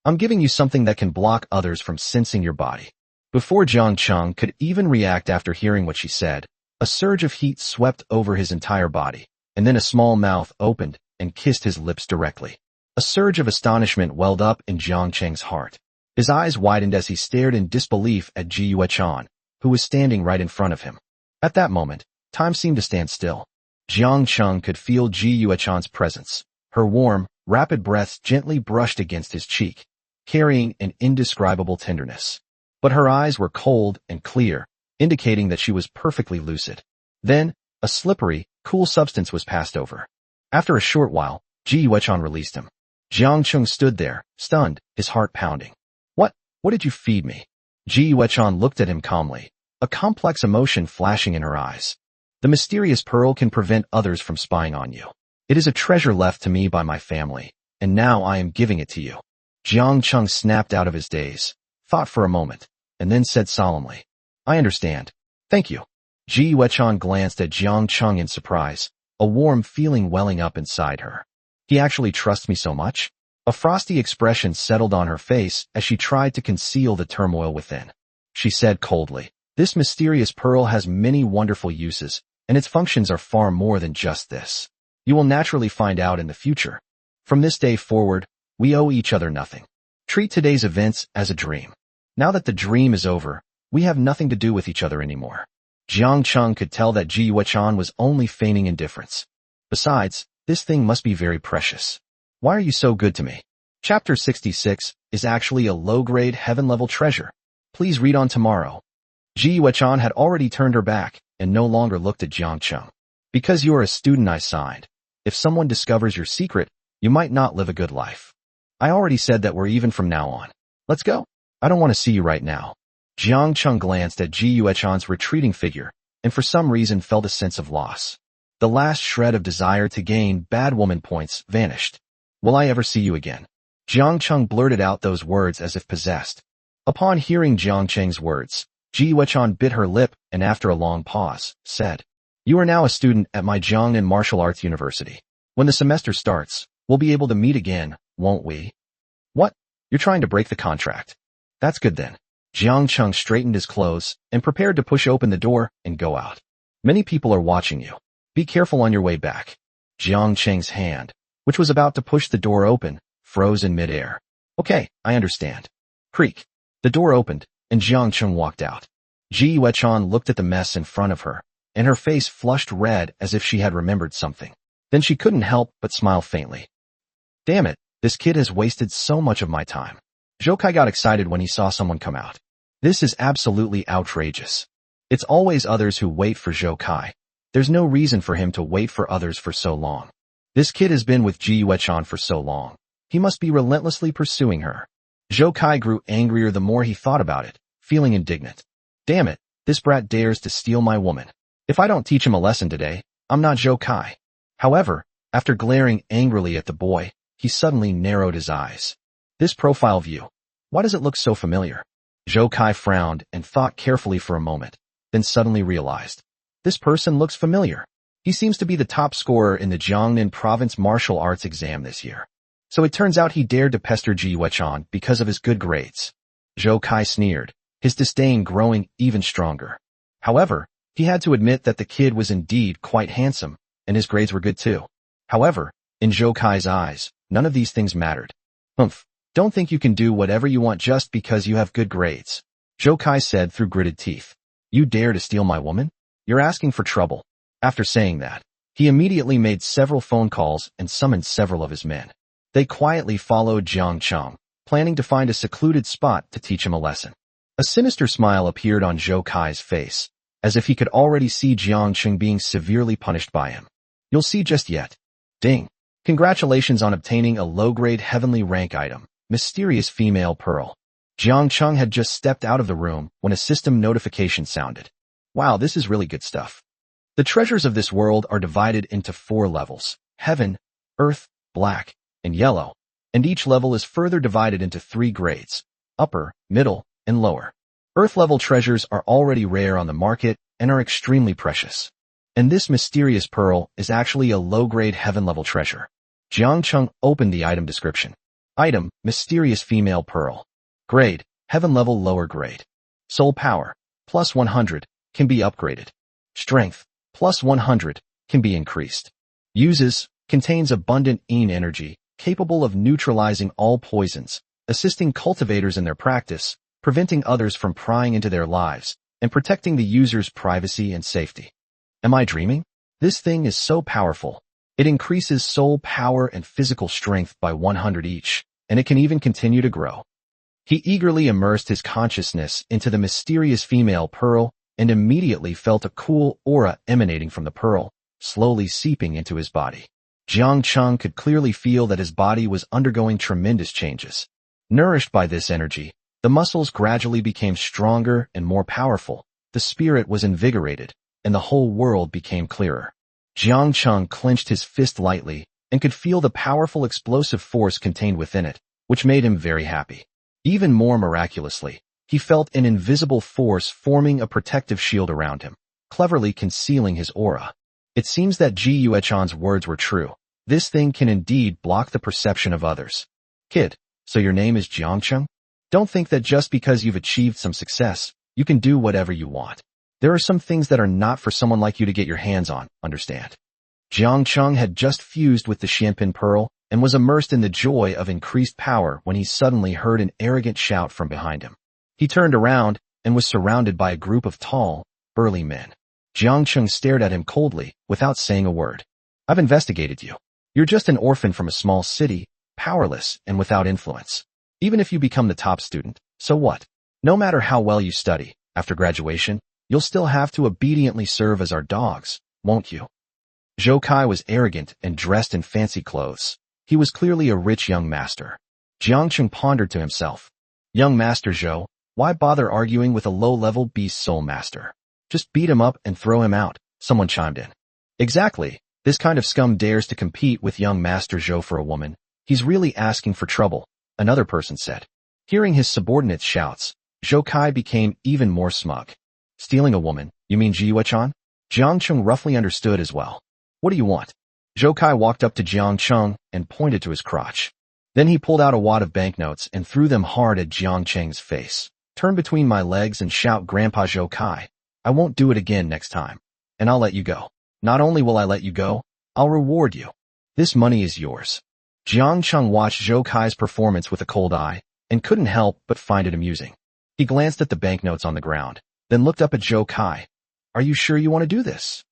I'm giving you something that can block others from sensing your body. Before Jiang Qing could even react after hearing what she said, a surge of heat swept over his entire body, and then a small mouth opened and kissed his lips directly. A surge of astonishment welled up in Jiang Qing's heart. His eyes widened as he stared in disbelief at Ji Yuechan, who was standing right in front of him. At that moment, time seemed to stand still. Jiang Qing could feel Ji Yuechan's presence. Her warm, rapid breaths gently brushed against his cheek, carrying an indescribable tenderness. But her eyes were cold and clear, indicating that she was perfectly lucid. Then, a slippery, cool substance was passed over. After a short while, Ji Yuechan released him. Jiang Qing stood there, stunned, his heart pounding. What did you feed me? Ji Yuechan looked at him calmly, a complex emotion flashing in her eyes. The mysterious pearl can prevent others from spying on you. It is a treasure left to me by my family, and now I am giving it to you. Jiang Qing snapped out of his daze, thought for a moment, and then said solemnly, I understand. Thank you. Ji Yuechan glanced at Jiang Qing in surprise, a warm feeling welling up inside her. He actually trusts me so much? A frosty expression settled on her face as she tried to conceal the turmoil within. She said coldly, this mysterious pearl has many wonderful uses, and its functions are far more than just this. You will naturally find out in the future. From this day forward, we owe each other nothing. Treat today's events as a dream. Now that the dream is over, we have nothing to do with each other anymore. Jiang Qing could tell that Ji Yuechan was only feigning indifference. Besides, this thing must be very precious. Why are you so good to me? Chapter 66 is actually a low-grade heaven-level treasure. Please read on tomorrow. Ji Yuechan had already turned her back and no longer looked at Jiang Qing. Because you are a student I signed. If someone discovers your secret, you might not live a good life. I already said that we're even from now on. Let's go. I don't want to see you right now. Jiang Qing glanced at Ji Yuechan's retreating figure and for some reason felt a sense of loss. The last shred of desire to gain bad woman points vanished. Will I ever see you again? Jiang Qing blurted out those words as if possessed. Upon hearing Jiang Qing's words, Ji Yuechan bit her lip and after a long pause, said, You are now a student at my Jiangnan Martial Arts University. When the semester starts, we'll be able to meet again, won't we? What? You're trying to break the contract. That's good then. Jiang Qing straightened his clothes and prepared to push open the door and go out. Many people are watching you. Be careful on your way back. Jiang Qing's hand, which was about to push the door open, froze in midair. Okay, I understand. Creak. The door opened, and Jiang Qing walked out. Ji Yuechan looked at the mess in front of her, and her face flushed red as if she had remembered something. Then she couldn't help but smile faintly. Damn it, this kid has wasted so much of my time. Zhou Kai got excited when he saw someone come out. This is absolutely outrageous. It's always others who wait for Zhou Kai. There's no reason for him to wait for others for so long. This kid has been with Ji Yuechan for so long. He must be relentlessly pursuing her. Zhou Kai grew angrier the more he thought about it, feeling indignant. Damn it, this brat dares to steal my woman. If I don't teach him a lesson today, I'm not Zhou Kai. However, after glaring angrily at the boy, he suddenly narrowed his eyes. This profile view. Why does it look so familiar? Zhou Kai frowned and thought carefully for a moment, then suddenly realized. This person looks familiar. He seems to be the top scorer in the Jiangnan Province Martial Arts exam this year. So it turns out he dared to pester Ji Yuechan because of his good grades. Zhou Kai sneered, his disdain growing even stronger. However, he had to admit that the kid was indeed quite handsome, and his grades were good too. However, in Zhou Kai's eyes, none of these things mattered. Don't think you can do whatever you want just because you have good grades. Zhou Kai said through gritted teeth. You dare to steal my woman? You're asking for trouble. After saying that, he immediately made several phone calls and summoned several of his men. They quietly followed Jiang Cheng, planning to find a secluded spot to teach him a lesson. A sinister smile appeared on Zhou Kai's face, as if he could already see Jiang Cheng being severely punished by him. You'll see just yet. Ding. Congratulations on obtaining a low-grade heavenly rank item, Mysterious Female Pearl. Jiang Cheng had just stepped out of the room when a system notification sounded. Wow, this is really good stuff. The treasures of this world are divided into 4 levels: heaven, earth, black, and yellow, and each level is further divided into 3 grades: upper, middle, and lower. Earth-level treasures are already rare on the market and are extremely precious. And this mysterious pearl is actually a low-grade heaven-level treasure. Jiang Cheng opened the item description. Item, Mysterious Female Pearl. Grade, heaven level lower grade. Soul power, plus 100, can be upgraded. Strength, plus 100, can be increased. Uses, contains abundant yin energy, capable of neutralizing all poisons, assisting cultivators in their practice, preventing others from prying into their lives, and protecting the user's privacy and safety. Am I dreaming? This thing is so powerful. It increases soul power and physical strength by 100 each, and it can even continue to grow. He eagerly immersed his consciousness into the mysterious female pearl and immediately felt a cool aura emanating from the pearl, slowly seeping into his body. Jiang Cheng could clearly feel that his body was undergoing tremendous changes. Nourished by this energy, the muscles gradually became stronger and more powerful, the spirit was invigorated, and the whole world became clearer. Jiang Cheng clenched his fist lightly and could feel the powerful explosive force contained within it, which made him very happy. Even more miraculously, he felt an invisible force forming a protective shield around him, cleverly concealing his aura. It seems that Ji Yuechan's words were true. This thing can indeed block the perception of others. Kid, so your name is Jiang Cheng? Don't think that just because you've achieved some success, you can do whatever you want. There are some things that are not for someone like you to get your hands on, understand? Jiang Cheng had just fused with the Xianpin Pearl and was immersed in the joy of increased power when he suddenly heard an arrogant shout from behind him. He turned around and was surrounded by a group of tall, burly men. Jiang Cheng stared at him coldly, without saying a word. I've investigated you. You're just an orphan from a small city, powerless and without influence. Even if you become the top student, so what? No matter how well you study, after graduation, you'll still have to obediently serve as our dogs, won't you? Zhou Kai was arrogant and dressed in fancy clothes. He was clearly a rich young master. Jiang Cheng pondered to himself. Young Master Zhou, why bother arguing with a low-level beast soul master? Just beat him up and throw him out, someone chimed in. Exactly, this kind of scum dares to compete with young Master Zhou for a woman. He's really asking for trouble, another person said. Hearing his subordinate's shouts, Zhou Kai became even more smug. Stealing a woman, you mean Ji Yuechan? Jiang Cheng roughly understood as well. What do you want? Zhou Kai walked up to Jiang Cheng and pointed to his crotch. Then he pulled out a wad of banknotes and threw them hard at Jiang Cheng's face. Turn between my legs and shout Grandpa Zhou Kai. I won't do it again next time. And I'll let you go. Not only will I let you go, I'll reward you. This money is yours. Jiang Cheng watched Zhou Kai's performance with a cold eye and couldn't help but find it amusing. He glanced at the banknotes on the ground, then looked up at Zhou Kai. Are you sure you want to do this?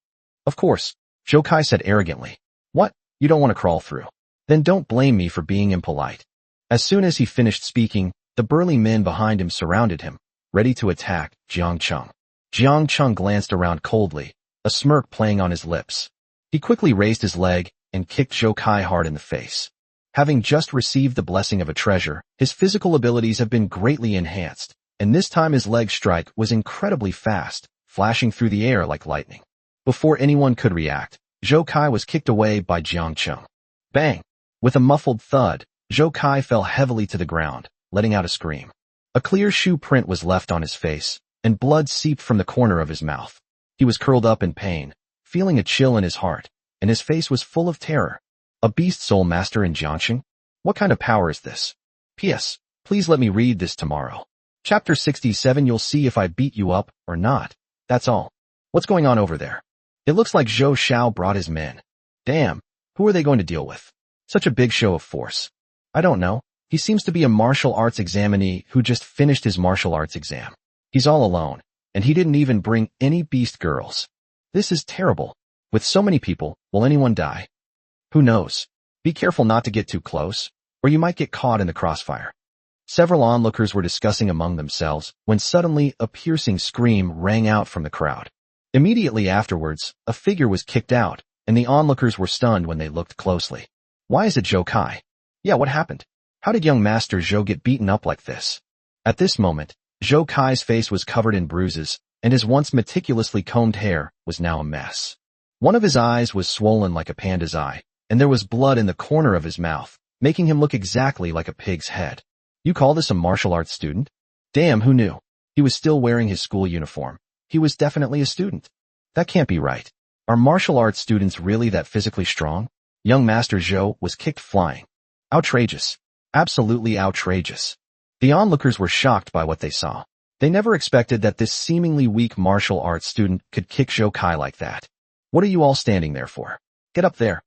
Of course, Zhou Kai said arrogantly. What? You don't want to crawl through? Then don't blame me for being impolite. As soon as he finished speaking, the burly men behind him surrounded him, ready to attack Jiang Cheng. Jiang Cheng glanced around coldly, a smirk playing on his lips. He quickly raised his leg and kicked Zhou Kai hard in the face. Having just received the blessing of a treasure, his physical abilities have been greatly enhanced, and this time his leg strike was incredibly fast, flashing through the air like lightning. Before anyone could react, Zhou Kai was kicked away by Jiang Cheng. Bang! With a muffled thud, Zhou Kai fell heavily to the ground, letting out a scream. A clear shoe print was left on his face, and blood seeped from the corner of his mouth. He was curled up in pain, feeling a chill in his heart, and his face was full of terror. A beast soul master in Jiangxing? What kind of power is this? P.S. Please let me read this tomorrow. Chapter 67. You'll see if I beat you up or not. That's all. What's going on over there? It looks like Zhou Xiao brought his men. Damn, who are they going to deal with? Such a big show of force. I don't know. He seems to be a martial arts examinee who just finished his martial arts exam. He's all alone, and he didn't even bring any beast girls. This is terrible. With so many people, will anyone die? Who knows? Be careful not to get too close, or you might get caught in the crossfire. Several onlookers were discussing among themselves when suddenly a piercing scream rang out from the crowd. Immediately afterwards, a figure was kicked out, and the onlookers were stunned when they looked closely. Why is it Zhou Kai? Yeah, what happened? How did young Master Zhou get beaten up like this? At this moment, Zhou Kai's face was covered in bruises, and his once meticulously combed hair was now a mess. One of his eyes was swollen like a panda's eye, and there was blood in the corner of his mouth, making him look exactly like a pig's head. You call this a martial arts student? Damn, who knew? He was still wearing his school uniform. He was definitely a student. That can't be right. Are martial arts students really that physically strong? Young Master Zhou was kicked flying. Outrageous. Absolutely outrageous. The onlookers were shocked by what they saw. They never expected that this seemingly weak martial arts student could kick Zhou Kai like that. What are you all standing there for? Get up there.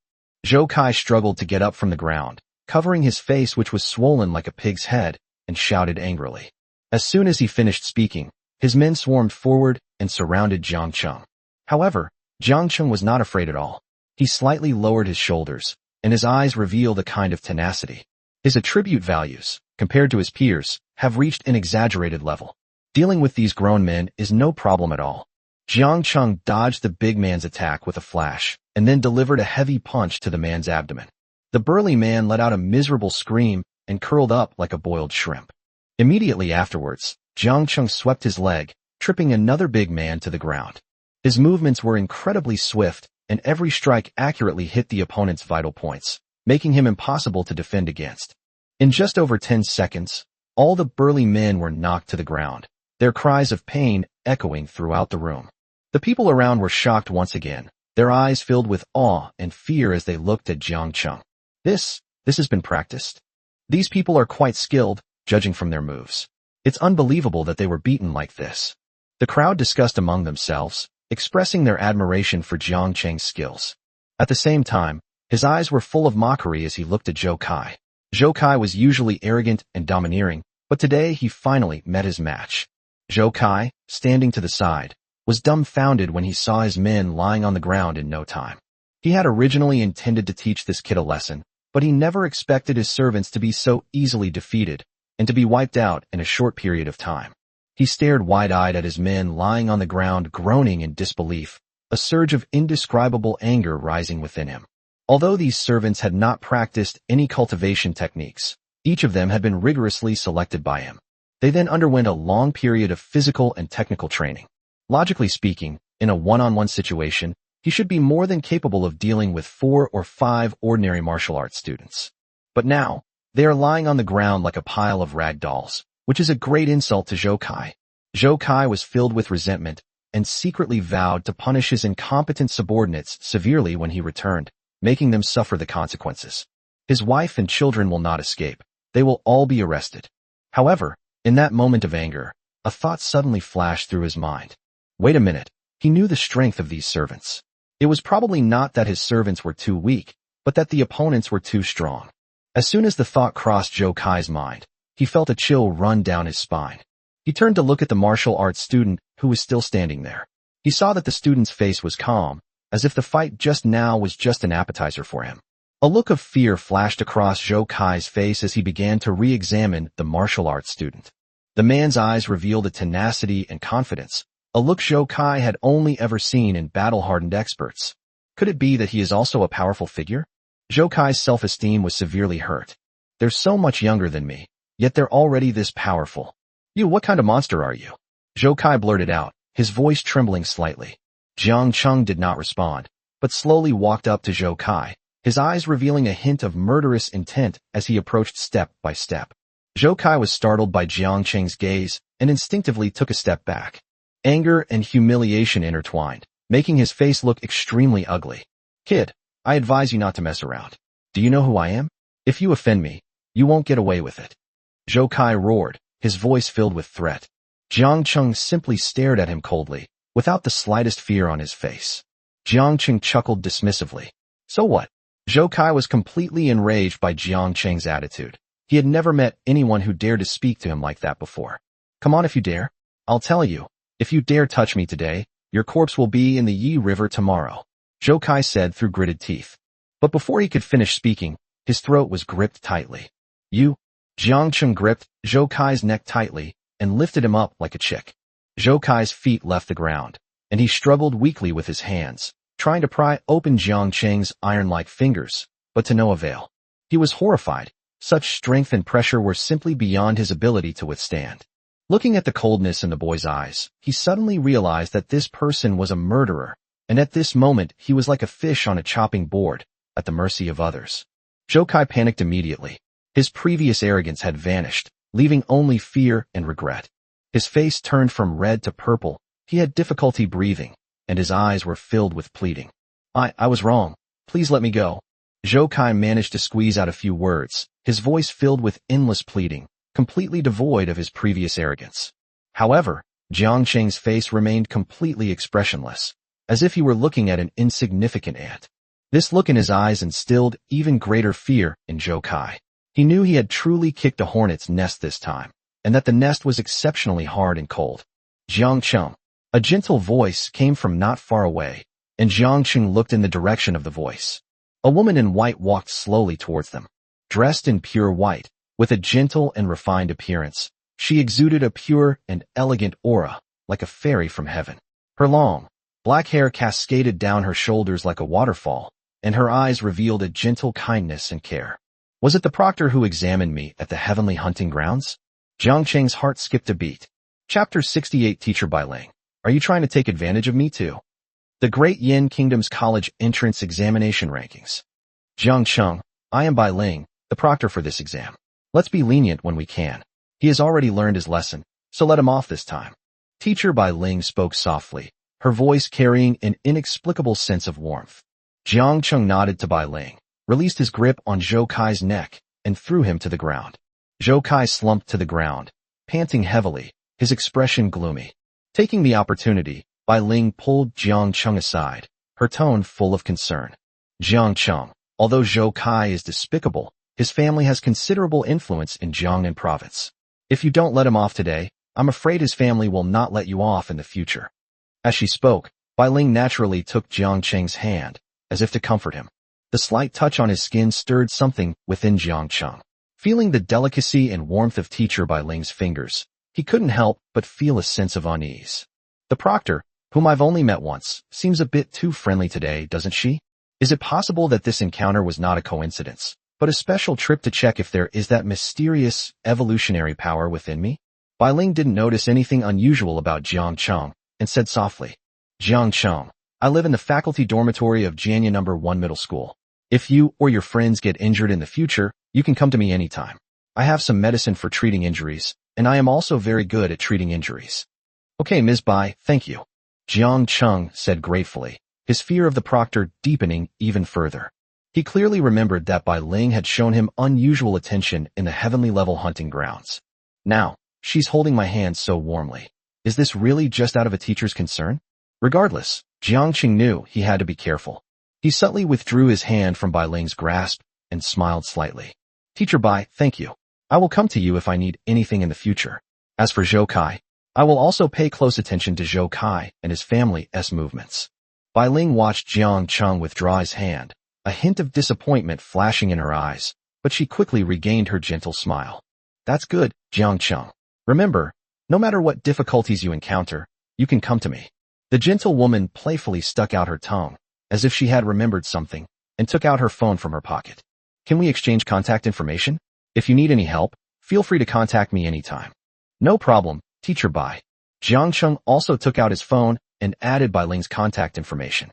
Zhou Kai struggled to get up from the ground, covering his face which was swollen like a pig's head, and shouted angrily. As soon as he finished speaking, his men swarmed forward and surrounded Jiang Cheng. However, Jiang Cheng was not afraid at all. He slightly lowered his shoulders, and his eyes revealed a kind of tenacity. His attribute values, compared to his peers, have reached an exaggerated level. Dealing with these grown men is no problem at all. Jiang Cheng dodged the big man's attack with a flash, and then delivered a heavy punch to the man's abdomen. The burly man let out a miserable scream and curled up like a boiled shrimp. Immediately afterwards, Jiang Cheng swept his leg, tripping another big man to the ground. His movements were incredibly swift, and every strike accurately hit the opponent's vital points, making him impossible to defend against. In just over 10 seconds, all the burly men were knocked to the ground, their cries of pain echoing throughout the room. The people around were shocked once again, their eyes filled with awe and fear as they looked at Jiang Cheng. This has been practiced. These people are quite skilled, judging from their moves. It's unbelievable that they were beaten like this. The crowd discussed among themselves, expressing their admiration for Jiang Cheng's skills. At the same time, his eyes were full of mockery as he looked at Zhou Kai. Zhou Kai was usually arrogant and domineering, but today he finally met his match. Zhou Kai, standing to the side, was dumbfounded when he saw his men lying on the ground in no time. He had originally intended to teach this kid a lesson, but he never expected his servants to be so easily defeated and to be wiped out in a short period of time. He stared wide-eyed at his men lying on the ground groaning in disbelief, a surge of indescribable anger rising within him. Although these servants had not practiced any cultivation techniques, each of them had been rigorously selected by him. They then underwent a long period of physical and technical training. Logically speaking, in a one-on-one situation, he should be more than capable of dealing with 4 or 5 ordinary martial arts students. But now, they are lying on the ground like a pile of rag dolls, which is a great insult to Zhou Kai. Zhou Kai was filled with resentment and secretly vowed to punish his incompetent subordinates severely when he returned, making them suffer the consequences. His wife and children will not escape. They will all be arrested. However, in that moment of anger, a thought suddenly flashed through his mind. Wait a minute, he knew the strength of these servants. It was probably not that his servants were too weak, but that the opponents were too strong. As soon as the thought crossed Zhou Kai's mind, he felt a chill run down his spine. He turned to look at the martial arts student who was still standing there. He saw that the student's face was calm, as if the fight just now was just an appetizer for him. A look of fear flashed across Zhou Kai's face as he began to re-examine the martial arts student. The man's eyes revealed a tenacity and confidence, a look Zhou Kai had only ever seen in battle-hardened experts. Could it be that he is also a powerful figure? Zhou Kai's self-esteem was severely hurt. They're so much younger than me, yet they're already this powerful. You, what kind of monster are you? Zhou Kai blurted out, his voice trembling slightly. Jiang Cheng did not respond, but slowly walked up to Zhou Kai, his eyes revealing a hint of murderous intent as he approached step by step. Zhou Kai was startled by Jiang Cheng's gaze and instinctively took a step back. Anger and humiliation intertwined, making his face look extremely ugly. Kid, I advise you not to mess around. Do you know who I am? If you offend me, you won't get away with it. Zhou Kai roared, his voice filled with threat. Jiang Cheng simply stared at him coldly, without the slightest fear on his face. Jiang Cheng chuckled dismissively. So what? Zhou Kai was completely enraged by Jiang Cheng's attitude. He had never met anyone who dared to speak to him like that before. Come on if you dare. I'll tell you. If you dare touch me today, your corpse will be in the Yi River tomorrow, Zhou Kai said through gritted teeth. But before he could finish speaking, his throat was gripped tightly. You? Jiang Cheng gripped Zhou Kai's neck tightly and lifted him up like a chick. Zhou Kai's feet left the ground, and he struggled weakly with his hands, trying to pry open Jiang Cheng's iron-like fingers, but to no avail. He was horrified. Such strength and pressure were simply beyond his ability to withstand. Looking at the coldness in the boy's eyes, he suddenly realized that this person was a murderer, and at this moment he was like a fish on a chopping board, at the mercy of others. Zhou Kai panicked immediately. His previous arrogance had vanished, leaving only fear and regret. His face turned from red to purple, he had difficulty breathing, and his eyes were filled with pleading. I was wrong. Please let me go. Zhou Kai managed to squeeze out a few words, his voice filled with endless pleading, completely devoid of his previous arrogance. However, Jiang Cheng's face remained completely expressionless, as if he were looking at an insignificant ant. This look in his eyes instilled even greater fear in Zhou Kai. He knew he had truly kicked a hornet's nest this time, and that the nest was exceptionally hard and cold. Jiang Cheng. A gentle voice came from not far away, and Jiang Cheng looked in the direction of the voice. A woman in white walked slowly towards them. Dressed in pure white, with a gentle and refined appearance, she exuded a pure and elegant aura, like a fairy from heaven. Her long, black hair cascaded down her shoulders like a waterfall, and her eyes revealed a gentle kindness and care. Was it the proctor who examined me at the heavenly hunting grounds? Jiang Cheng's heart skipped a beat. Chapter 68 Teacher Bai Ling. Are you trying to take advantage of me too? The Great Yin Kingdom's college entrance examination rankings. Jiang Cheng, I am Bai Ling, the proctor for this exam. Let's be lenient when we can. He has already learned his lesson, so let him off this time. Teacher Bai Ling spoke softly, her voice carrying an inexplicable sense of warmth. Jiang Cheng nodded to Bai Ling, released his grip on Zhou Kai's neck, and threw him to the ground. Zhou Kai slumped to the ground, panting heavily, his expression gloomy. Taking the opportunity, Bai Ling pulled Jiang Cheng aside, her tone full of concern. Jiang Cheng, although Zhou Kai is despicable, his family has considerable influence in Jiangnan province. If you don't let him off today, I'm afraid his family will not let you off in the future. As she spoke, Bai Ling naturally took Jiang Cheng's hand, as if to comfort him. The slight touch on his skin stirred something within Jiang Cheng. Feeling the delicacy and warmth of Teacher Bai Ling's fingers, he couldn't help but feel a sense of unease. The proctor, whom I've only met once, seems a bit too friendly today, doesn't she? Is it possible that this encounter was not a coincidence, but a special trip to check if there is that mysterious, evolutionary power within me? Bai Ling didn't notice anything unusual about Jiang Cheng, and said softly, Jiang Cheng, I live in the faculty dormitory of Janya No. 1 Middle School. If you or your friends get injured in the future, you can come to me anytime. I have some medicine for treating injuries, and I am also very good at treating injuries. Okay, Ms. Bai, thank you. Jiang Cheng said gratefully, his fear of the proctor deepening even further. He clearly remembered that Bai Ling had shown him unusual attention in the heavenly level hunting grounds. Now, she's holding my hand so warmly. Is this really just out of a teacher's concern? Regardless, Jiang Cheng knew he had to be careful. He subtly withdrew his hand from Bai Ling's grasp and smiled slightly. Teacher Bai, thank you. I will come to you if I need anything in the future. As for Zhou Kai, I will also pay close attention to Zhou Kai and his family's movements. Bai Ling watched Jiang Cheng withdraw his hand, a hint of disappointment flashing in her eyes, but she quickly regained her gentle smile. That's good, Jiang Cheng. Remember, no matter what difficulties you encounter, you can come to me. The gentle woman playfully stuck out her tongue, as if she had remembered something, and took out her phone from her pocket. Can we exchange contact information? If you need any help, feel free to contact me anytime. No problem, Teacher Bai. Jiang Cheng also took out his phone and added Bai Ling's contact information.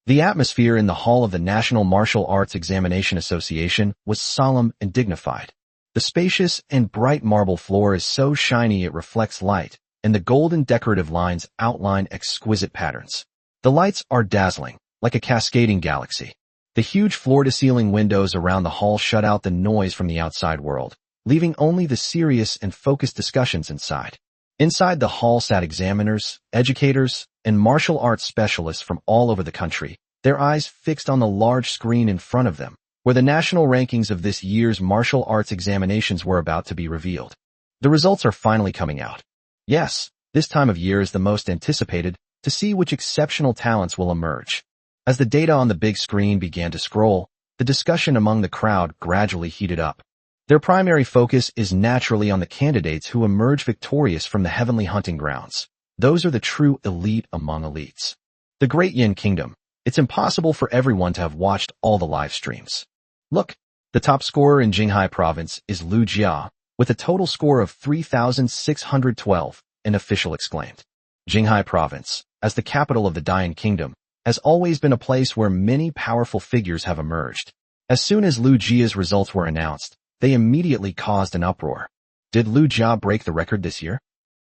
The atmosphere in the hall of the National Martial Arts Examination Association was solemn and dignified. The spacious and bright marble floor is so shiny it reflects light, and the golden decorative lines outline exquisite patterns. The lights are dazzling, like a cascading galaxy. The huge floor-to-ceiling windows around the hall shut out the noise from the outside world, leaving only the serious and focused discussions inside. Inside the hall sat examiners, educators, and martial arts specialists from all over the country, their eyes fixed on the large screen in front of them, where the national rankings of this year's martial arts examinations were about to be revealed. The results are finally coming out. Yes, this time of year is the most anticipated to see which exceptional talents will emerge. As the data on the big screen began to scroll, the discussion among the crowd gradually heated up. Their primary focus is naturally on the candidates who emerge victorious from the heavenly hunting grounds. Those are the true elite among elites. The Great Yin Kingdom. It's impossible for everyone to have watched all the live streams. Look, the top scorer in Jinghai Province is Lu Jia, with a total score of 3,612, an official exclaimed. Jinghai Province, as the capital of the Dayan Kingdom, has always been a place where many powerful figures have emerged. As soon as Lu Jia's results were announced, they immediately caused an uproar. Did Lu Jia break the record this year?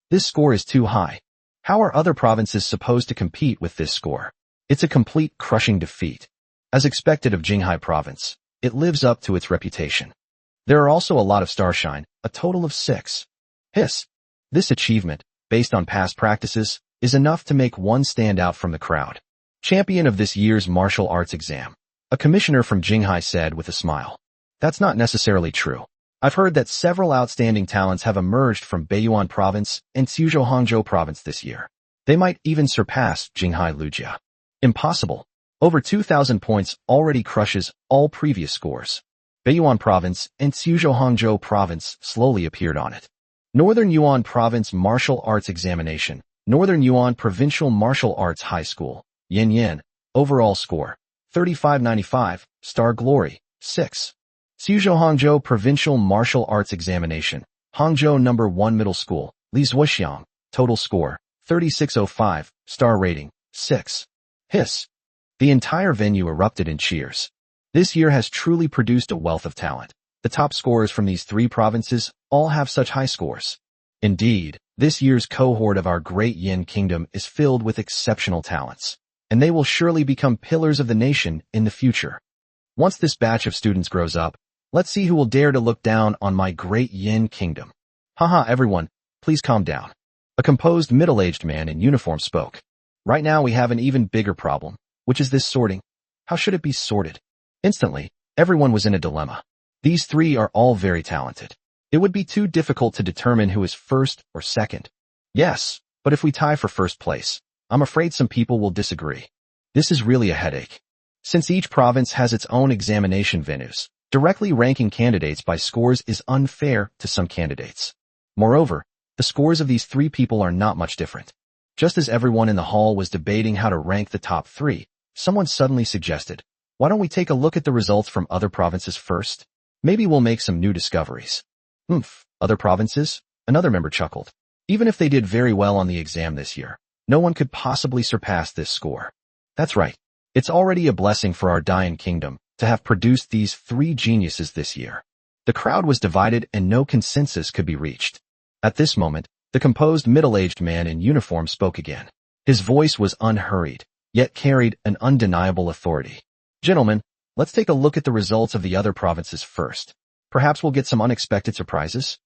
This score is too high. How are other provinces supposed to compete with this score? It's a complete crushing defeat. As expected of Jinghai Province, it lives up to its reputation. There are also a lot of starshine, a total of 6. Hiss. This achievement, based on past practices, is enough to make one stand out from the crowd. Champion of this year's martial arts exam, a commissioner from Jinghai said with a smile. That's not necessarily true. I've heard that several outstanding talents have emerged from Beiyuan Province and Suzhou Hangzhou Province this year. They might even surpass Jinghai Lu Jia. Impossible. Over 2,000 points already crushes all previous scores. Beiyuan Province and Suzhou Hangzhou Province slowly appeared on it. Northern Yuan Province Martial Arts Examination, Northern Yuan Provincial Martial Arts High School, Yin Yin, overall score, 3595, Star Glory, 6. Suzhou Hangzhou Provincial Martial Arts Examination, Hangzhou No. 1 Middle School, Li Zuoxiang, total score, 3605, star rating, 6. Hiss. The entire venue erupted in cheers. This year has truly produced a wealth of talent. The top scorers from these 3 provinces all have such high scores. Indeed, this year's cohort of our Great Yin Kingdom is filled with exceptional talents, and they will surely become pillars of the nation in the future. Once this batch of students grows up, let's see who will dare to look down on my Great Yin Kingdom. Haha, everyone, please calm down. A composed middle-aged man in uniform spoke. Right now we have an even bigger problem, which is this sorting. How should it be sorted? Instantly, everyone was in a dilemma. These 3 are all very talented. It would be too difficult to determine who is first or second. Yes, but if we tie for first place, I'm afraid some people will disagree. This is really a headache. Since each province has its own examination venues, directly ranking candidates by scores is unfair to some candidates. Moreover, the scores of these 3 people are not much different. Just as everyone in the hall was debating how to rank the top 3, someone suddenly suggested, why don't we take a look at the results from other provinces first? Maybe we'll make some new discoveries. Other provinces? Another member chuckled. Even if they did very well on the exam this year, no one could possibly surpass this score. That's right. It's already a blessing for our Dayan Kingdom to have produced these 3 geniuses this year. The crowd was divided and no consensus could be reached. At this moment, the composed middle-aged man in uniform spoke again. His voice was unhurried, yet carried an undeniable authority. Gentlemen, let's take a look at the results of the other provinces first. Perhaps we'll get some unexpected surprises.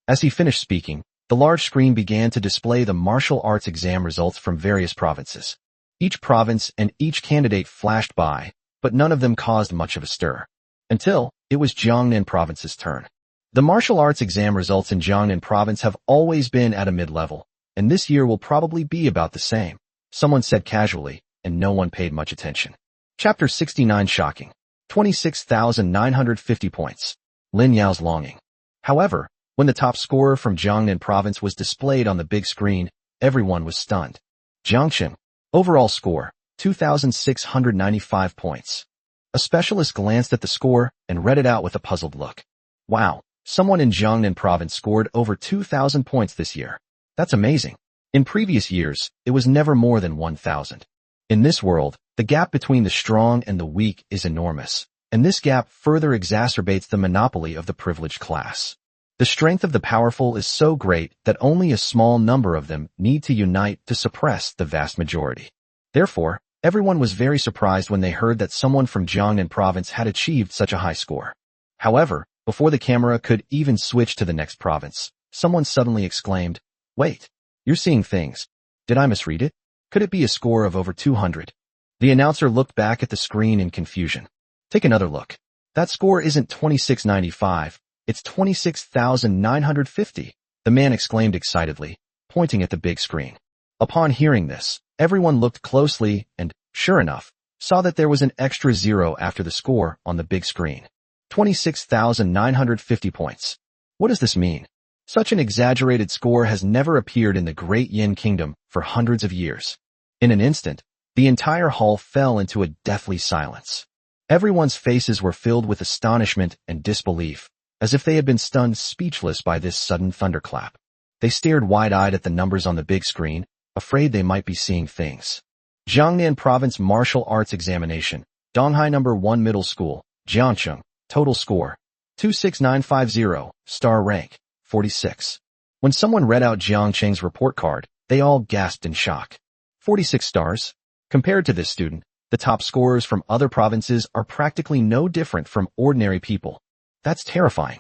As he finished speaking, the large screen began to display the martial arts exam results from various provinces. Each province and each candidate flashed by, but none of them caused much of a stir. Until it was Jiangnan Province's turn. The martial arts exam results in Jiangnan Province have always been at a mid-level, and this year will probably be about the same, someone said casually, and no one paid much attention. Chapter 69 Shocking. 26,950 points. Lin Yao's longing. However, when the top scorer from Jiangnan Province was displayed on the big screen, everyone was stunned. Jiangxin. Overall score, 2,695 points. A specialist glanced at the score and read it out with a puzzled look. Wow, someone in Jiangnan Province scored over 2,000 points this year. That's amazing. In previous years, it was never more than 1,000. In this world, the gap between the strong and the weak is enormous, and this gap further exacerbates the monopoly of the privileged class. The strength of the powerful is so great that only a small number of them need to unite to suppress the vast majority. Therefore, everyone was very surprised when they heard that someone from Jiangnan Province had achieved such a high score. However, before the camera could even switch to the next province, someone suddenly exclaimed, "Wait, you're seeing things. Did I misread it? Could it be a score of over 200? The announcer looked back at the screen in confusion. Take another look. That score isn't 2695, it's 26,950, the man exclaimed excitedly, pointing at the big screen. Upon hearing this, everyone looked closely and, sure enough, saw that there was an extra zero after the score on the big screen. 26,950 points. What does this mean? Such an exaggerated score has never appeared in the Great Yin Kingdom for hundreds of years. In an instant, the entire hall fell into a deathly silence. Everyone's faces were filled with astonishment and disbelief, as if they had been stunned speechless by this sudden thunderclap. They stared wide-eyed at the numbers on the big screen, afraid they might be seeing things. Jiangnan Province Martial Arts Examination, Donghai No. 1 Middle School, Jiangcheng, total score, 26950, star rank, 46. When someone read out Jiangcheng's report card, they all gasped in shock. 46 stars? Compared to this student, the top scorers from other provinces are practically no different from ordinary people. That's terrifying.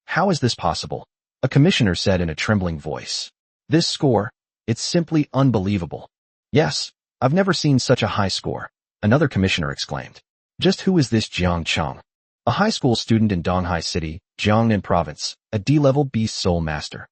How is this possible? A commissioner said in a trembling voice. This score, it's simply unbelievable. Yes, I've never seen such a high score, another commissioner exclaimed. Just who is this Jiang Cheng? A high school student in Donghai City, Jiangnan Province, a D-level beast soul master.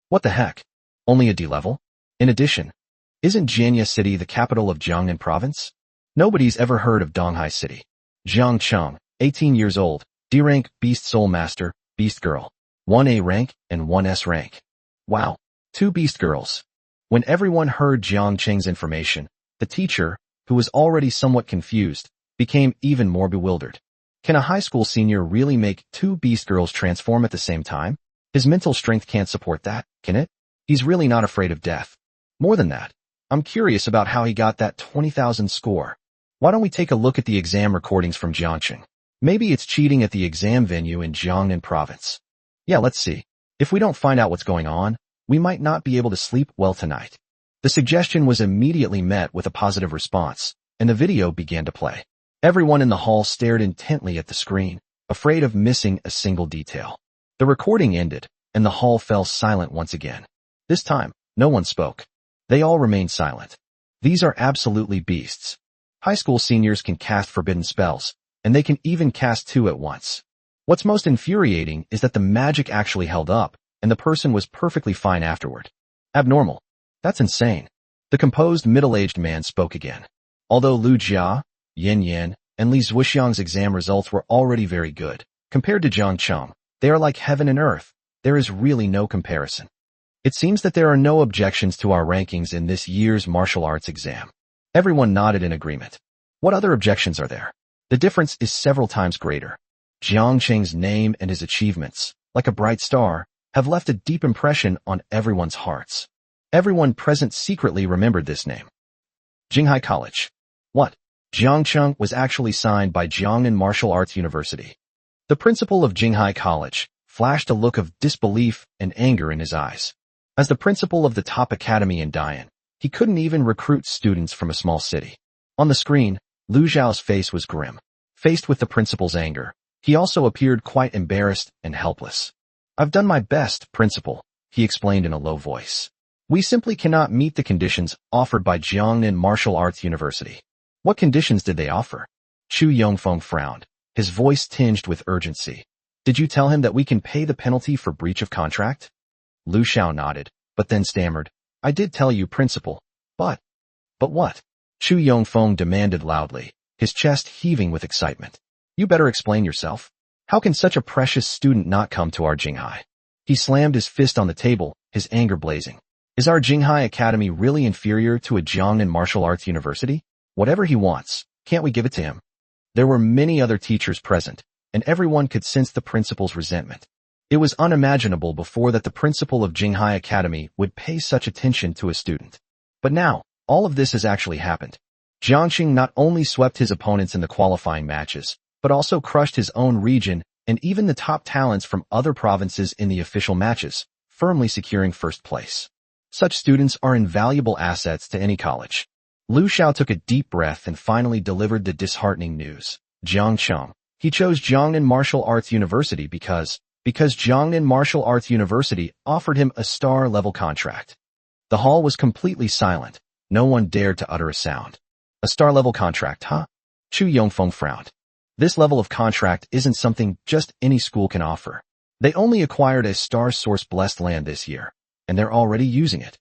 What the heck? Only a D-level? In addition, isn't Jianya City the capital of Jiangnan Province? Nobody's ever heard of Donghai City. Jiang Cheng, 18 years old, D-rank beast soul master, beast girl, 1A rank and 1S rank. Wow, 2 beast girls. When everyone heard Jiang Cheng's information, the teacher, who was already somewhat confused, became even more bewildered. Can a high school senior really make 2 beast girls transform at the same time? His mental strength can't support that, can it? He's really not afraid of death. More than that, I'm curious about how he got that 20,000 score. Why don't we take a look at the exam recordings from Jiangcheng? Maybe it's cheating at the exam venue in Jiangnan Province. Yeah, let's see. If we don't find out what's going on, we might not be able to sleep well tonight. The suggestion was immediately met with a positive response, and the video began to play. Everyone in the hall stared intently at the screen, afraid of missing a single detail. The recording ended, and the hall fell silent once again. This time, no one spoke. They all remained silent. These are absolutely beasts. High school seniors can cast forbidden spells, and they can even cast 2 at once. What's most infuriating is that the magic actually held up, and the person was perfectly fine afterward. Abnormal. That's insane. The composed middle-aged man spoke again. Although Lu Jia, Yin Yan, and Li Zhuxiang's exam results were already very good, compared to Jiang Cheng, they are like heaven and earth. There is really no comparison. It seems that there are no objections to our rankings in this year's martial arts exam. Everyone nodded in agreement. What other objections are there? The difference is several times greater. Jiang Cheng's name and his achievements, like a bright star, have left a deep impression on everyone's hearts. Everyone present secretly remembered this name. Jinghai College. What? Jiang Cheng was actually signed by Jiangnan Martial Arts University. The principal of Jinghai College flashed a look of disbelief and anger in his eyes. As the principal of the top academy in Dian, he couldn't even recruit students from a small city. On the screen, Lu Zhao's face was grim. Faced with the principal's anger, he also appeared quite embarrassed and helpless. I've done my best, principal, he explained in a low voice. We simply cannot meet the conditions offered by Jiangnan Martial Arts University. What conditions did they offer? Chu Yongfeng frowned, his voice tinged with urgency. Did you tell him that we can pay the penalty for breach of contract? Lu Xiao nodded, but then stammered. I did tell you, principal. But what? Chu Yongfeng demanded loudly, his chest heaving with excitement. You better explain yourself. How can such a precious student not come to our Jinghai? He slammed his fist on the table, his anger blazing. Is our Jinghai Academy really inferior to a Jiangnan Martial Arts University? Whatever he wants, can't we give it to him? There were many other teachers present, and everyone could sense the principal's resentment. It was unimaginable before that the principal of Jinghai Academy would pay such attention to a student. But now, all of this has actually happened. Jiangxing not only swept his opponents in the qualifying matches, but also crushed his own region and even the top talents from other provinces in the official matches, firmly securing first place. Such students are invaluable assets to any college. Lu Xiao took a deep breath and finally delivered the disheartening news. Jiang Cheng. He chose Jiangnan Martial Arts University because Jiangnan Martial Arts University offered him a star-level contract. The hall was completely silent. No one dared to utter a sound. A star-level contract, huh? Chu Yongfeng frowned. This level of contract isn't something just any school can offer. They only acquired a star source blessed land this year, and they're already using it.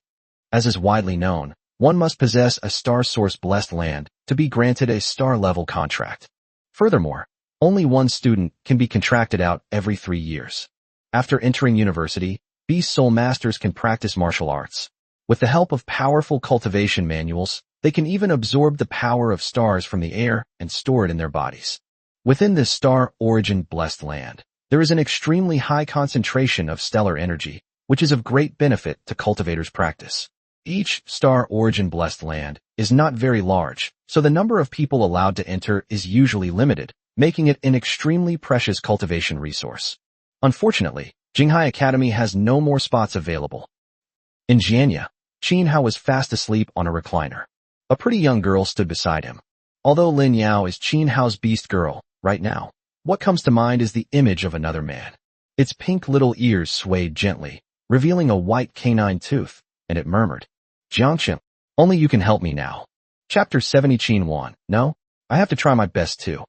As is widely known, one must possess a star source blessed land to be granted a star-level contract. Furthermore, only one student can be contracted out every 3 years. After entering university, Beast Soul Masters can practice martial arts. With the help of powerful cultivation manuals, they can even absorb the power of stars from the air and store it in their bodies. Within this star origin blessed land, there is an extremely high concentration of stellar energy, which is of great benefit to cultivators' practice. Each star origin blessed land is not very large, so the number of people allowed to enter is usually limited, making it an extremely precious cultivation resource. Unfortunately, Jinghai Academy has no more spots available. In Jianya, Qin Hao was fast asleep on a recliner. A pretty young girl stood beside him. Although Lin Yao is Qin Hao's beast girl, right now, what comes to mind is the image of another man. Its pink little ears swayed gently, revealing a white canine tooth, and it murmured, "Jiangqing, only you can help me now." Chapter 70 Qin Wan, "No, I have to try my best too."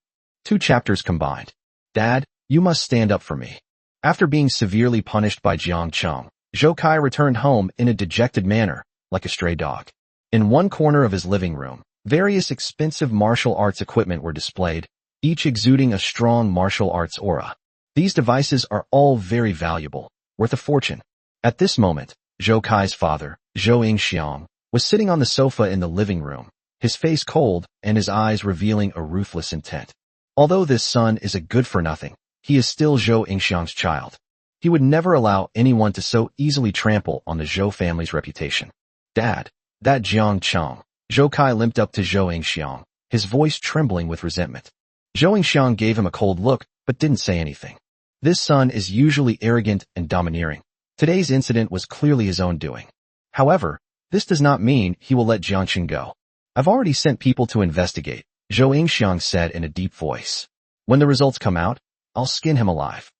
2 chapters combined. "Dad, you must stand up for me." After being severely punished by Jiang Cheng, Zhou Kai returned home in a dejected manner, like a stray dog. In one corner of his living room, various expensive martial arts equipment were displayed, each exuding a strong martial arts aura. These devices are all very valuable, worth a fortune. At this moment, Zhou Kai's father, Zhou Yingxiang, was sitting on the sofa in the living room, his face cold and his eyes revealing a ruthless intent. Although this son is a good-for-nothing, he is still Zhou Yingxiang's child. He would never allow anyone to so easily trample on the Zhou family's reputation. "Dad, that Jiang Cheng." Zhou Kai limped up to Zhou Yingxiang, his voice trembling with resentment. Zhou Yingxiang gave him a cold look, but didn't say anything. This son is usually arrogant and domineering. Today's incident was clearly his own doing. However, this does not mean he will let Jiangqing go. "I've already sent people to investigate," Zhou Yingxiang said in a deep voice. "When the results come out, I'll skin him alive."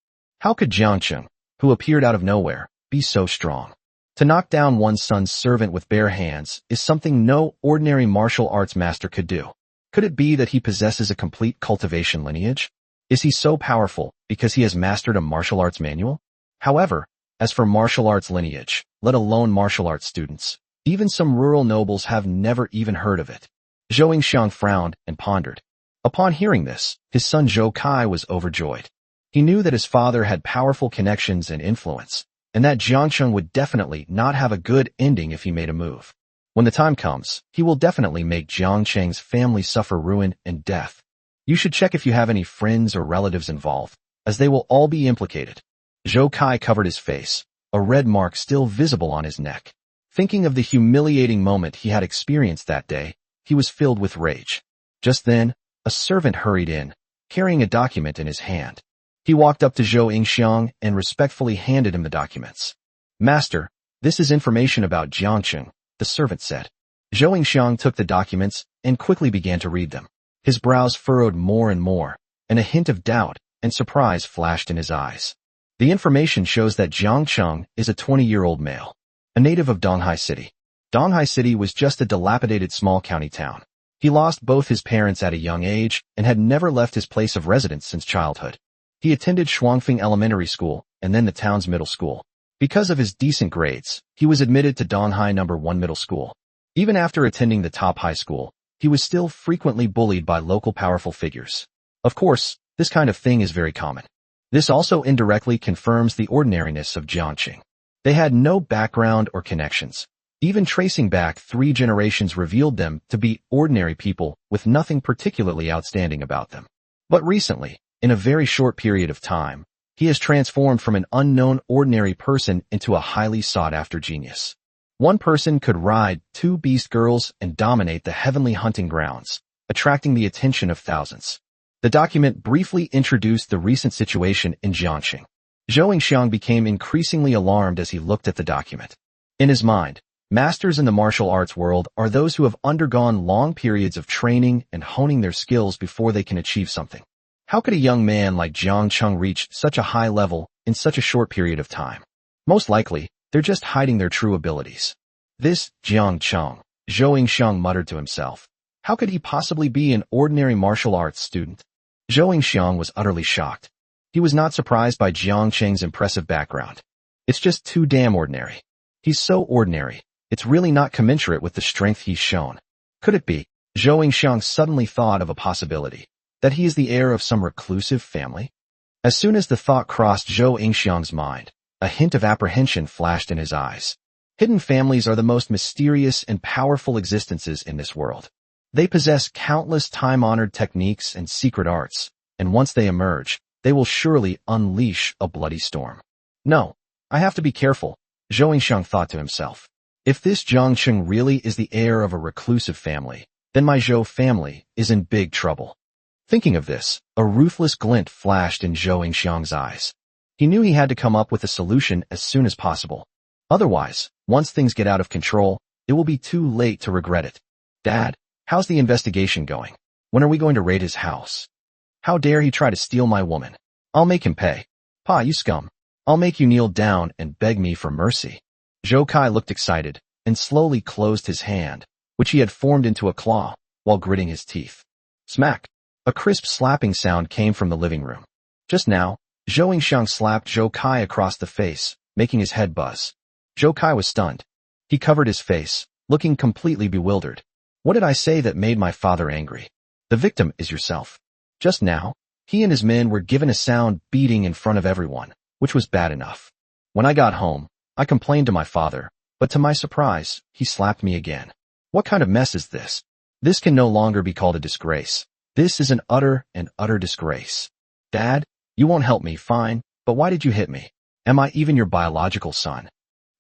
How could Jiangqing, who appeared out of nowhere, be so strong? To knock down one's son's servant with bare hands is something no ordinary martial arts master could do. Could it be that he possesses a complete cultivation lineage? Is he so powerful because he has mastered a martial arts manual? However, as for martial arts lineage, let alone martial arts students, even some rural nobles have never even heard of it. Zhou Yingxiang frowned and pondered. Upon hearing this, his son Zhou Kai was overjoyed. He knew that his father had powerful connections and influence, and that Jiangqing would definitely not have a good ending if he made a move. When the time comes, he will definitely make Jiangqing's family suffer ruin and death. You should check if you have any friends or relatives involved, as they will all be implicated. Zhou Kai covered his face, a red mark still visible on his neck. Thinking of the humiliating moment he had experienced that day, he was filled with rage. Just then, a servant hurried in, carrying a document in his hand. He walked up to Zhou Yingxiang and respectfully handed him the documents. "Master, this is information about Jiangqing," the servant said. Zhou Yingxiang took the documents and quickly began to read them. His brows furrowed more and more, and a hint of doubt and surprise flashed in his eyes. The information shows that Jiangqing is a 20-year-old male, a native of Donghai City. Donghai City was just a dilapidated small county town. He lost both his parents at a young age and had never left his place of residence since childhood. He attended Shuangfeng Elementary School and then the town's middle school. Because of his decent grades, he was admitted to Donghai No. 1 Middle School. Even after attending the top high school, he was still frequently bullied by local powerful figures. Of course, this kind of thing is very common. This also indirectly confirms the ordinariness of Jiangqing. They had no background or connections. Even tracing back 3 generations revealed them to be ordinary people with nothing particularly outstanding about them. But recently, in a very short period of time, he has transformed from an unknown ordinary person into a highly sought-after genius. One person could ride 2 beast girls and dominate the heavenly hunting grounds, attracting the attention of thousands. The document briefly introduced the recent situation in Jiangqing. Zhou Yingxiang became increasingly alarmed as he looked at the document. In his mind, masters in the martial arts world are those who have undergone long periods of training and honing their skills before they can achieve something. How could a young man like Jiangqing reach such a high level in such a short period of time? Most likely, they're just hiding their true abilities. This Jiangqing, Zhou Yingxiang muttered to himself. How could he possibly be an ordinary martial arts student? Zhou Yingxiang was utterly shocked. He was not surprised by Jiang Cheng's impressive background. It's just too damn ordinary. He's so ordinary, it's really not commensurate with the strength he's shown. Could it be? Zhou Yingxiang suddenly thought of a possibility, that he is the heir of some reclusive family? As soon as the thought crossed Zhou Yingxiang's mind, a hint of apprehension flashed in his eyes. Hidden families are the most mysterious and powerful existences in this world. They possess countless time-honored techniques and secret arts, and once they emerge, they will surely unleash a bloody storm. No, I have to be careful, Zhou Yingxiang thought to himself. If this Jiang Cheng really is the heir of a reclusive family, then my Zhou family is in big trouble. Thinking of this, a ruthless glint flashed in Zhou Yingxiang's eyes. He knew he had to come up with a solution as soon as possible. Otherwise, once things get out of control, it will be too late to regret it. Dad, how's the investigation going? When are we going to raid his house? How dare he try to steal my woman? I'll make him pay. Pa, you scum. I'll make you kneel down and beg me for mercy. Zhou Kai looked excited and slowly closed his hand, which he had formed into a claw, while gritting his teeth. Smack! A crisp slapping sound came from the living room. Just now, Zhou Yingxiang slapped Zhou Kai across the face, making his head buzz. Zhou Kai was stunned. He covered his face, looking completely bewildered. What did I say that made my father angry? The victim is yourself. Just now, he and his men were given a sound beating in front of everyone, which was bad enough. When I got home, I complained to my father, but to my surprise, he slapped me again. What kind of mess is this? This can no longer be called a disgrace. This is an utter disgrace. Dad, you won't help me, fine, but why did you hit me? Am I even your biological son?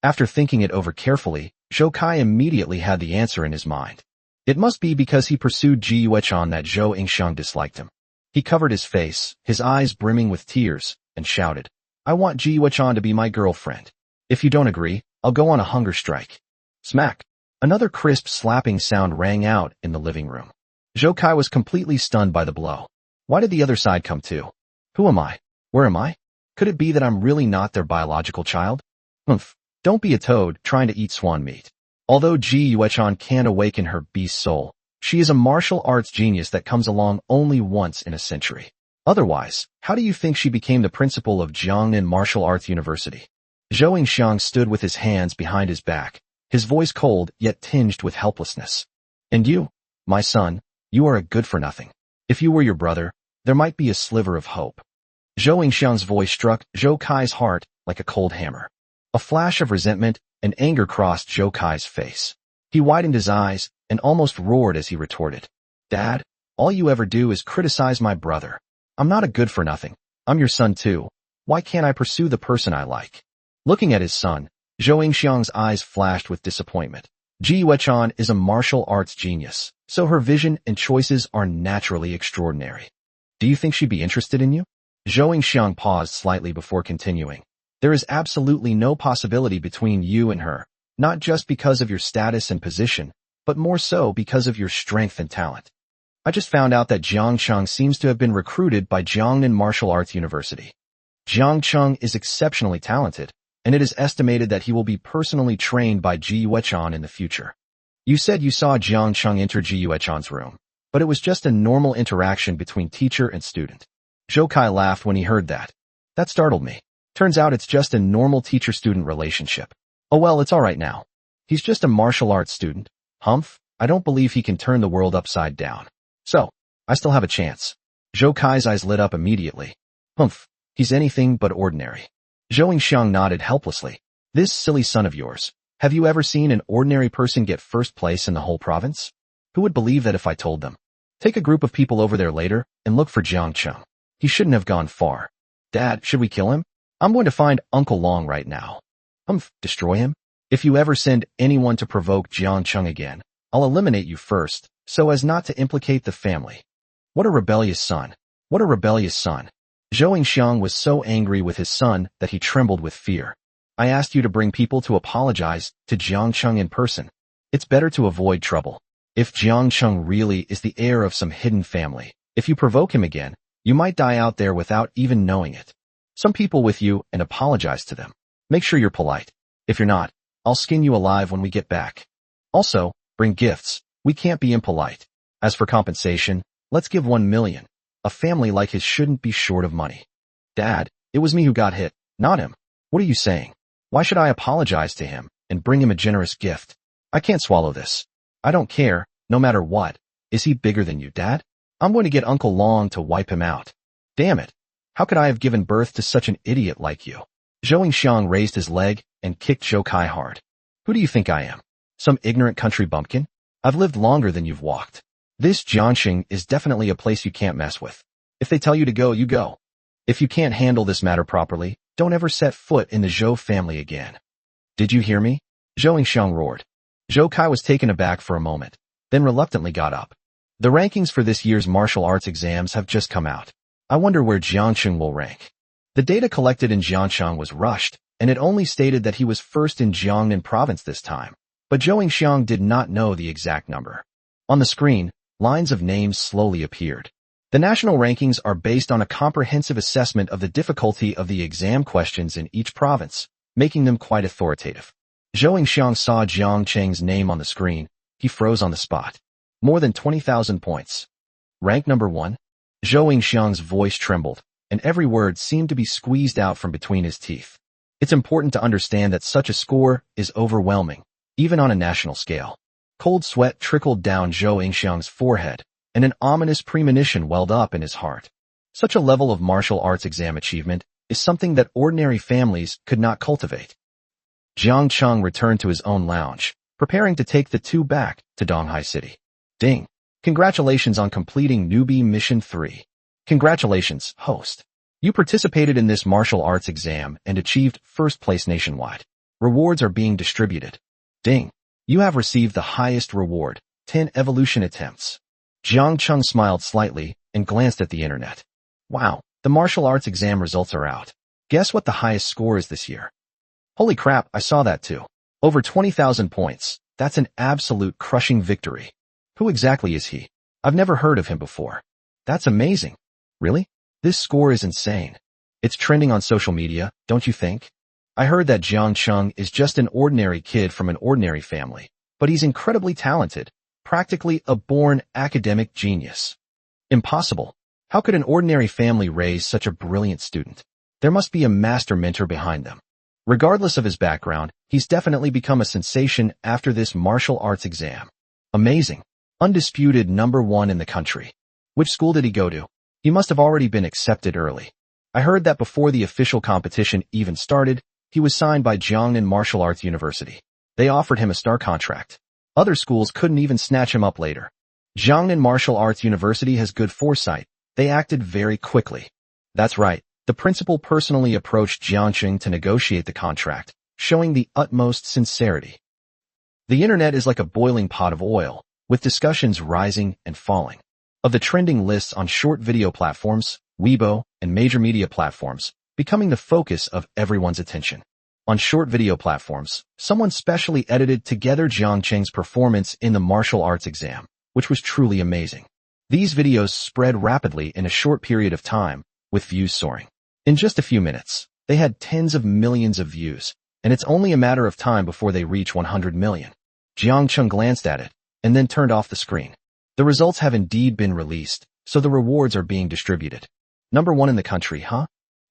After thinking it over carefully, Zhou Kai immediately had the answer in his mind. It must be because he pursued Ji Yuechan that Zhou Yingxiang disliked him. He covered his face, his eyes brimming with tears, and shouted, I want Ji Yuechan to be my girlfriend. If you don't agree, I'll go on a hunger strike. Smack! Another crisp slapping sound rang out in the living room. Zhou Kai was completely stunned by the blow. Why did the other side come too? Who am I? Where am I? Could it be that I'm really not their biological child? Humph! Don't be a toad trying to eat swan meat. Although Ji Yuechan can't awaken her beast soul, she is a martial arts genius that comes along only once in a century. Otherwise, how do you think she became the principal of Jiangnan Martial Arts University? Zhou Yingxiang stood with his hands behind his back, his voice cold yet tinged with helplessness. And you, my son, you are a good-for-nothing. If you were your brother, there might be a sliver of hope. Zhou Yingxiang's voice struck Zhou Kai's heart like a cold hammer. A flash of resentment and anger crossed Zhou Kai's face. He widened his eyes and almost roared as he retorted. Dad, all you ever do is criticize my brother. I'm not a good-for-nothing. I'm your son too. Why can't I pursue the person I like? Looking at his son, Zhou Yingxiang's eyes flashed with disappointment. Ji Yuechan is a martial arts genius, so her vision and choices are naturally extraordinary. Do you think she'd be interested in you? Zhou Yingxiang paused slightly before continuing. There is absolutely no possibility between you and her, not just because of your status and position, but more so because of your strength and talent. I just found out that Jiang Cheng seems to have been recruited by Jiangnan Martial Arts University. Jiang Cheng is exceptionally talented, and it is estimated that he will be personally trained by Ji Yuechan in the future. You said you saw Jiang Cheng enter Ji Yuechan's room, but it was just a normal interaction between teacher and student. Zhou Kai laughed when he heard that. That startled me. Turns out it's just a normal teacher-student relationship. Oh well, it's alright now. He's just a martial arts student. Humph, I don't believe he can turn the world upside down. So, I still have a chance. Zhou Kai's eyes lit up immediately. Humph, he's anything but ordinary. Zhou Yingxiang nodded helplessly. This silly son of yours. Have you ever seen an ordinary person get first place in the whole province? Who would believe that if I told them? Take a group of people over there later and look for Jiang Cheng. He shouldn't have gone far. Dad, should we kill him? I'm going to find Uncle Long right now. Destroy him? If you ever send anyone to provoke Jiang Cheng again, I'll eliminate you first, so as not to implicate the family. What a rebellious son. What a rebellious son. Zhou Yingxiang was so angry with his son that he trembled with fear. I asked you to bring people to apologize to Jiang Cheng in person. It's better to avoid trouble. If Jiang Cheng really is the heir of some hidden family, if you provoke him again, you might die out there without even knowing it. Some people with you and apologize to them. Make sure you're polite. If you're not, I'll skin you alive when we get back. Also, bring gifts. We can't be impolite. As for compensation, let's give 1 million. A family like his shouldn't be short of money. Dad, it was me who got hit, not him. What are you saying? Why should I apologize to him and bring him a generous gift? I can't swallow this. I don't care, no matter what. Is he bigger than you, Dad? I'm going to get Uncle Long to wipe him out. Damn it. How could I have given birth to such an idiot like you? Zhou Yingxiang raised his leg and kicked Zhou Kai hard. Who do you think I am? Some ignorant country bumpkin? I've lived longer than you've walked. This Jiangxing is definitely a place you can't mess with. If they tell you to go, you go. If you can't handle this matter properly, don't ever set foot in the Zhou family again. Did you hear me? Zhou Yingxiang roared. Zhou Kai was taken aback for a moment, then reluctantly got up. The rankings for this year's martial arts exams have just come out. I wonder where Jiangxing will rank. The data collected in Jiangxing was rushed, and it only stated that he was first in Jiangnan province this time. But Zhou Yingxiang did not know the exact number. On the screen, lines of names slowly appeared. The national rankings are based on a comprehensive assessment of the difficulty of the exam questions in each province, making them quite authoritative. Zhou Yingxiang saw Jiangxing's name on the screen. He froze on the spot. More than 20,000 points. Rank number 1? Zhou Yingxiang's voice trembled, and every word seemed to be squeezed out from between his teeth. It's important to understand that such a score is overwhelming, even on a national scale. Cold sweat trickled down Zhou Yingxiang's forehead, and an ominous premonition welled up in his heart. Such a level of martial arts exam achievement is something that ordinary families could not cultivate. Jiang Cheng returned to his own lounge, preparing to take the two back to Donghai City. Ding! Congratulations on completing Newbie Mission 3. Congratulations, host. You participated in this martial arts exam and achieved first place nationwide. Rewards are being distributed. Ding! You have received the highest reward, 10 evolution attempts. Jiang Cheng smiled slightly and glanced at the internet. Wow, the martial arts exam results are out. Guess what the highest score is this year? Holy crap, I saw that too. Over 20,000 points. That's an absolute crushing victory. Who exactly is he? I've never heard of him before. That's amazing. Really? This score is insane. It's trending on social media, don't you think? I heard that Jiang Cheng is just an ordinary kid from an ordinary family, but he's incredibly talented, practically a born academic genius. Impossible. How could an ordinary family raise such a brilliant student? There must be a master mentor behind them. Regardless of his background, he's definitely become a sensation after this martial arts exam. Amazing. Undisputed number 1 in the country. Which school did he go to? He must have already been accepted early. I heard that before the official competition even started, he was signed by Jiangnan Martial Arts University. They offered him a star contract. Other schools couldn't even snatch him up later. Jiangnan Martial Arts University has good foresight. They acted very quickly. That's right. The principal personally approached Jiangxing to negotiate the contract, showing the utmost sincerity. The internet is like a boiling pot of oil, with discussions rising and falling. Of the trending lists on short video platforms, Weibo, and major media platforms, becoming the focus of everyone's attention. On short video platforms, someone specially edited together Jiangxing's performance in the martial arts exam, which was truly amazing. These videos spread rapidly in a short period of time, with views soaring. In just a few minutes, they had tens of millions of views, and it's only a matter of time before they reach 100 million. Jiangxing glanced at it, and then turned off the screen. The results have indeed been released, so the rewards are being distributed. Number 1 in the country, huh?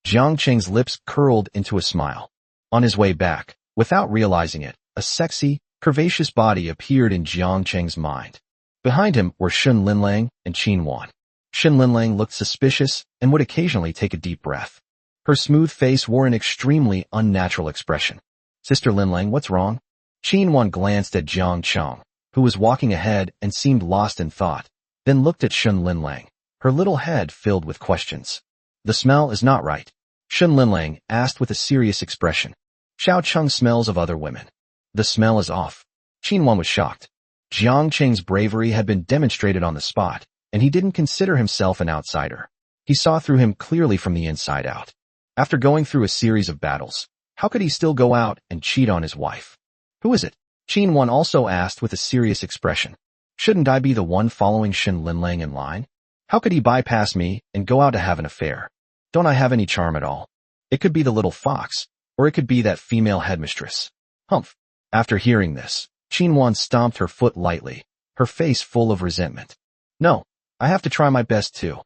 Jiangxing's lips curled into a smile. On his way back, without realizing it, a sexy, curvaceous body appeared in Jiangxing's mind. Behind him were Shun Linlang and Qin Wan. Shun Linlang looked suspicious and would occasionally take a deep breath. Her smooth face wore an extremely unnatural expression. Sister Linlang, what's wrong? Qin Wan glanced at Jiangxing, who was walking ahead and seemed lost in thought, then looked at Shun Linlang, her little head filled with questions. The smell is not right. Shun Linlang asked with a serious expression. Xiao Cheng smells of other women. The smell is off. Qin Wan was shocked. Jiangxing's bravery had been demonstrated on the spot, and he didn't consider himself an outsider. He saw through him clearly from the inside out. After going through a series of battles, how could he still go out and cheat on his wife? Who is it? Qin Wan also asked with a serious expression. Shouldn't I be the one following Shun Linlang in line? How could he bypass me and go out to have an affair? Don't I have any charm at all? It could be the little fox, or it could be that female headmistress. Humph. After hearing this, Qin Wan stomped her foot lightly, her face full of resentment. No, I have to try my best too.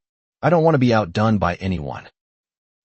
I don't want to be outdone by anyone.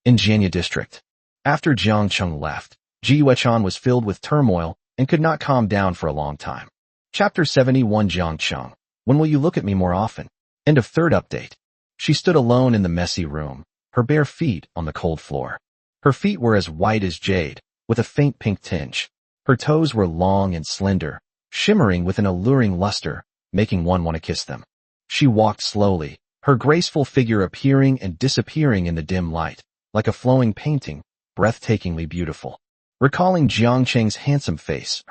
In Janya district. After Jiang Cheng left, Ji Yuechan was filled with turmoil and could not calm down for a long time. Chapter 71 Jiang Cheng. When will you look at me more often? End of third update. She stood alone in the messy room, her bare feet on the cold floor. Her feet were as white as jade, with a faint pink tinge. Her toes were long and slender, shimmering with an alluring luster, making one want to kiss them. She walked slowly, her graceful figure appearing and disappearing in the dim light, like a flowing painting, breathtakingly beautiful. Recalling Jiang Cheng's handsome face,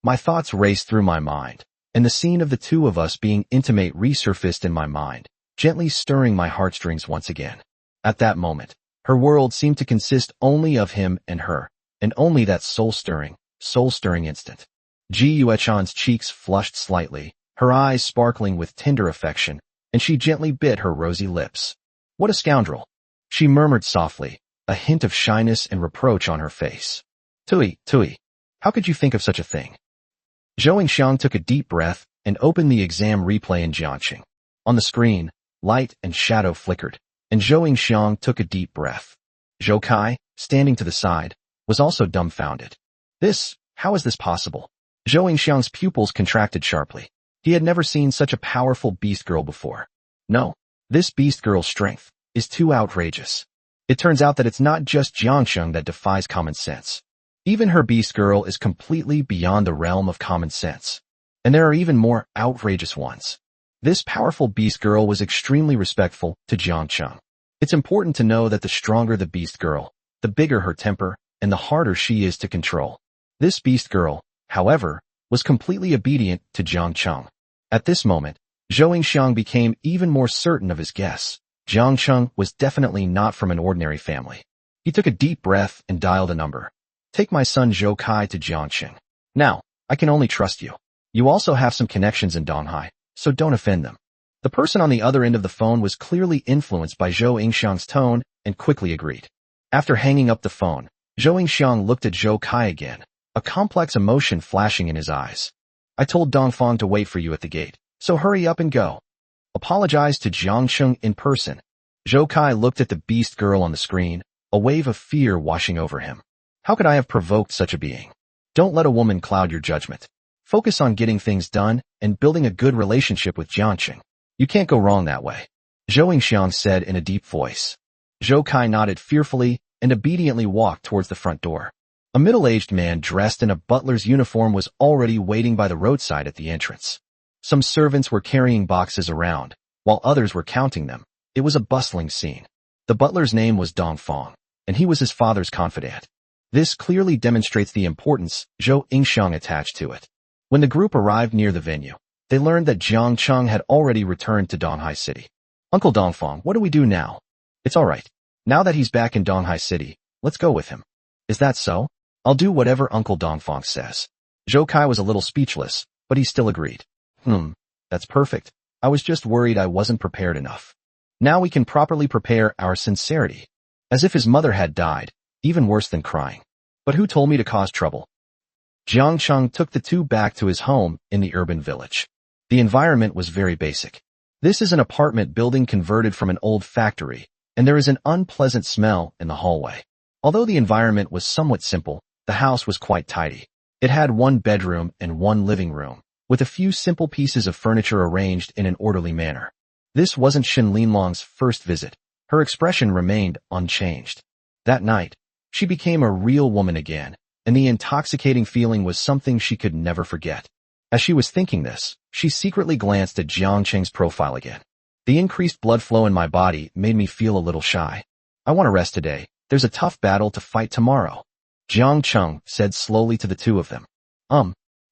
my thoughts raced through my mind, and the scene of the two of us being intimate resurfaced in my mind, gently stirring my heartstrings once again. At that moment, her world seemed to consist only of him and her, and only that soul-stirring instant. Ji Yuechan's cheeks flushed slightly, her eyes sparkling with tender affection, and she gently bit her rosy lips. What a scoundrel! She murmured softly, a hint of shyness and reproach on her face. Tui, how could you think of such a thing? Zhou Yingxiang took a deep breath and opened the exam replay in Jiangqing. On the screen, light and shadow flickered, and Zhou Yingxiang took a deep breath. Zhou Kai, standing to the side, was also dumbfounded. How is this possible? Zhou Yingxiang's pupils contracted sharply. He had never seen such a powerful beast girl before. No, this beast girl's strength is too outrageous. It turns out that it's not just Jiangsheng that defies common sense. Even her beast girl is completely beyond the realm of common sense. And there are even more outrageous ones. This powerful beast girl was extremely respectful to Jiangsheng. It's important to know that the stronger the beast girl, the bigger her temper, and the harder she is to control. This beast girl, however, was completely obedient to Jiangcheng. At this moment, Zhou Yingxiang became even more certain of his guess. Jiangcheng was definitely not from an ordinary family. He took a deep breath and dialed a number. Take my son Zhou Kai to Jiangcheng. Now, I can only trust you. You also have some connections in Donghai, so don't offend them. The person on the other end of the phone was clearly influenced by Zhou Yingxiang's tone and quickly agreed. After hanging up the phone, Zhou Yingxiang looked at Zhou Kai again, a complex emotion flashing in his eyes. I told Dongfang to wait for you at the gate, so hurry up and go. Apologize to Jiangsheng in person. Zhou Kai looked at the beast girl on the screen, a wave of fear washing over him. How could I have provoked such a being? Don't let a woman cloud your judgment. Focus on getting things done and building a good relationship with Jiangsheng. You can't go wrong that way. Zhou Yingxiang said in a deep voice. Zhou Kai nodded fearfully and obediently walked towards the front door. A middle-aged man dressed in a butler's uniform was already waiting by the roadside at the entrance. Some servants were carrying boxes around, while others were counting them. It was a bustling scene. The butler's name was Dongfang, and he was his father's confidant. This clearly demonstrates the importance Zhou Yingxiang attached to it. When the group arrived near the venue, they learned that Jiang Cheng had already returned to Donghai City. Uncle Dongfang, what do we do now? It's all right. Now that he's back in Donghai City, let's go with him. Is that so? I'll do whatever Uncle Dongfang says. Zhou Kai was a little speechless, but he still agreed. That's perfect. I was just worried I wasn't prepared enough. Now we can properly prepare our sincerity. As if his mother had died, even worse than crying. But who told me to cause trouble? Jiang Cheng took the two back to his home in the urban village. The environment was very basic. This is an apartment building converted from an old factory, and there is an unpleasant smell in the hallway. Although the environment was somewhat simple, the house was quite tidy. It had one bedroom and one living room, with a few simple pieces of furniture arranged in an orderly manner. This wasn't Shin Linlong's first visit. Her expression remained unchanged. That night, she became a real woman again, and the intoxicating feeling was something she could never forget. As she was thinking this, she secretly glanced at Jiang Cheng's profile again. The increased blood flow in my body made me feel a little shy. I want to rest today. There's a tough battle to fight tomorrow. Jiang Cheng said slowly to the two of them.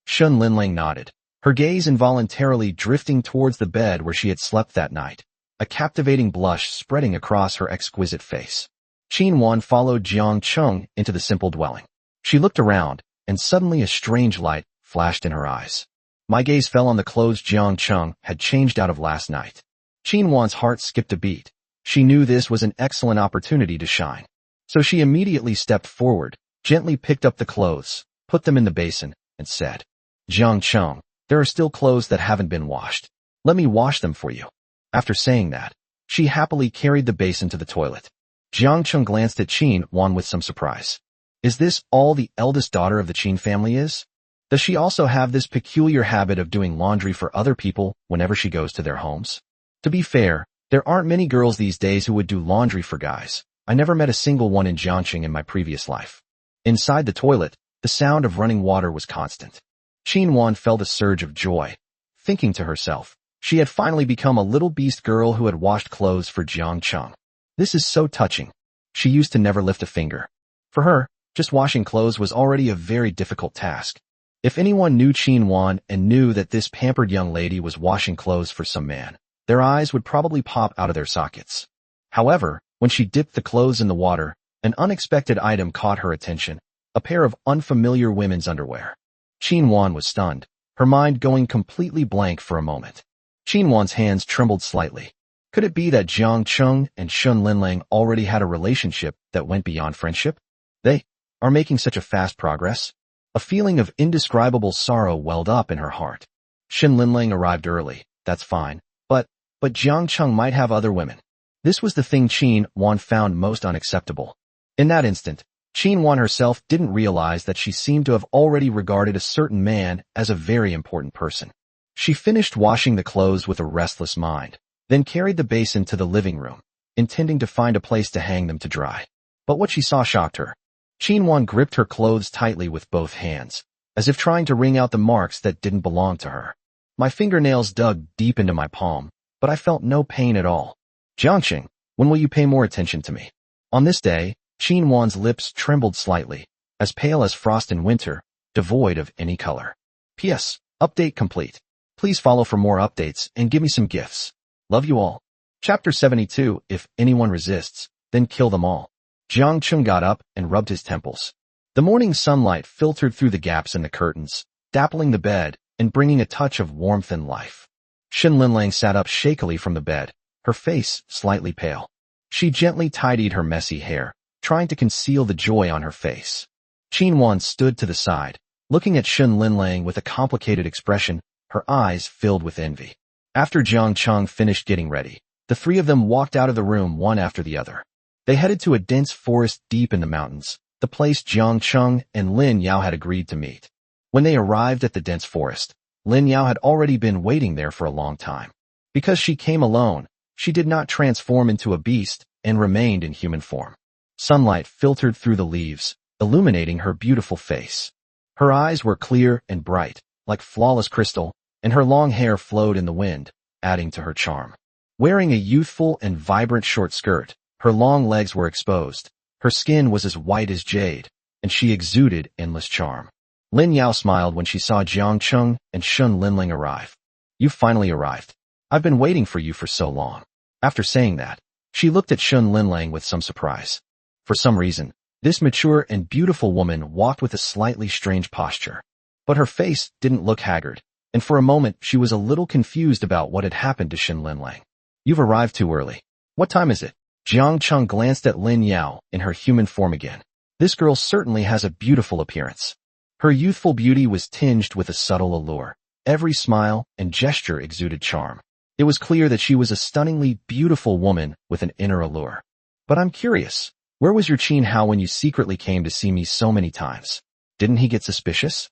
Shun Linlang nodded, her gaze involuntarily drifting towards the bed where she had slept that night, a captivating blush spreading across her exquisite face. Qin Wan followed Jiang Cheng into the simple dwelling. She looked around, and suddenly a strange light flashed in her eyes. My gaze fell on the clothes Jiang Cheng had changed out of last night. Qin Wan's heart skipped a beat. She knew this was an excellent opportunity to shine. So she immediately stepped forward, gently picked up the clothes, put them in the basin, and said, Jiang Cheng, there are still clothes that haven't been washed. Let me wash them for you. After saying that, She happily carried the basin to the toilet. Jiang Cheng glanced at Qin Wan with some surprise. Is this all the eldest daughter of the Qin family is? Does she also have this peculiar habit of doing laundry for other people whenever she goes to their homes? To be fair, there aren't many girls these days who would do laundry for guys. I never met a single one in Jiangqing in my previous life. Inside the toilet, the sound of running water was constant. Qin Wan felt a surge of joy, thinking to herself, she had finally become a little beast girl who had washed clothes for Jiang Cheng. This is so touching. She used to never lift a finger. For her, just washing clothes was already a very difficult task. If anyone knew Qin Wan and knew that this pampered young lady was washing clothes for some man, their eyes would probably pop out of their sockets. However, when she dipped the clothes in the water, an unexpected item caught her attention, a pair of unfamiliar women's underwear. Qin Wan was stunned, her mind going completely blank for a moment. Qin Wan's hands trembled slightly. Could it be that Jiang Cheng and Shun Linlang already had a relationship that went beyond friendship? They are making such a fast progress. A feeling of indescribable sorrow welled up in her heart. Shun Linlang arrived early, that's fine, but Jiang Cheng might have other women. This was the thing Qin Wan found most unacceptable. In that instant, Qin Wan herself didn't realize that she seemed to have already regarded a certain man as a very important person. She finished washing the clothes with a restless mind, then carried the basin to the living room, intending to find a place to hang them to dry. But what she saw shocked her. Qin Wan gripped her clothes tightly with both hands, as if trying to wring out the marks that didn't belong to her. My fingernails dug deep into my palm, but I felt no pain at all. Jiangqing, when will you pay more attention to me? On this day, Qin Wan's lips trembled slightly, as pale as frost in winter, devoid of any color. P.S. Update complete. Please follow for more updates and give me some gifts. Love you all. Chapter 72. If anyone resists, then kill them all. Jiang Cheng got up and rubbed his temples. The morning sunlight filtered through the gaps in the curtains, dappling the bed and bringing a touch of warmth and life. Shun Linlang sat up shakily from the bed, her face slightly pale. She gently tidied her messy hair, trying to conceal the joy on her face. Qin Wan stood to the side, looking at Shun Linlang with a complicated expression, her eyes filled with envy. After Jiang Cheng finished getting ready, the three of them walked out of the room one after the other. They headed to a dense forest deep in the mountains, the place Jiang Cheng and Lin Yao had agreed to meet. When they arrived at the dense forest, Lin Yao had already been waiting there for a long time. Because she came alone, she did not transform into a beast and remained in human form. Sunlight filtered through the leaves, illuminating her beautiful face. Her eyes were clear and bright, like flawless crystal, and her long hair flowed in the wind, adding to her charm. Wearing a youthful and vibrant short skirt, her long legs were exposed, her skin was as white as jade, and she exuded endless charm. Lin Yao smiled when she saw Jiang Cheng and Shun Linling arrive. "You've finally arrived. I've been waiting for you for so long." After saying that, she looked at Shun Linlang with some surprise. For some reason, this mature and beautiful woman walked with a slightly strange posture. But her face didn't look haggard, and for a moment she was a little confused about what had happened to Shun Linlang. "You've arrived too early. What time is it?" Jiang Cheng glanced at Lin Yao in her human form again. This girl certainly has a beautiful appearance. Her youthful beauty was tinged with a subtle allure. Every smile and gesture exuded charm. It was clear that she was a stunningly beautiful woman with an inner allure. "But I'm curious, where was your Qin Hao when you secretly came to see me so many times? Didn't he get suspicious?"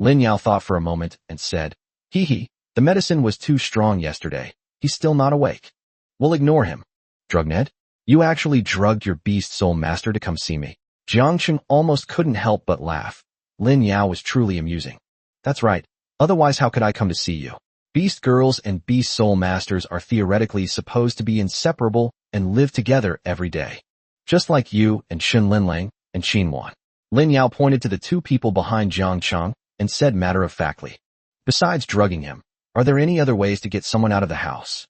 Lin Yao thought for a moment and said, "Hee, the medicine was too strong yesterday. He's still not awake. We'll ignore him." "Drugned? You actually drugged your beast soul master to come see me?" Jiang Cheng almost couldn't help but laugh. Lin Yao was truly amusing. "That's right. Otherwise how could I come to see you? Beast girls and beast soul masters are theoretically supposed to be inseparable and live together every day. Just like you and Shun Linlang and Qin Wan." Lin Yao pointed to the two people behind Jiang Cheng and said matter-of-factly, "Besides drugging him, are there any other ways to get someone out of the house?"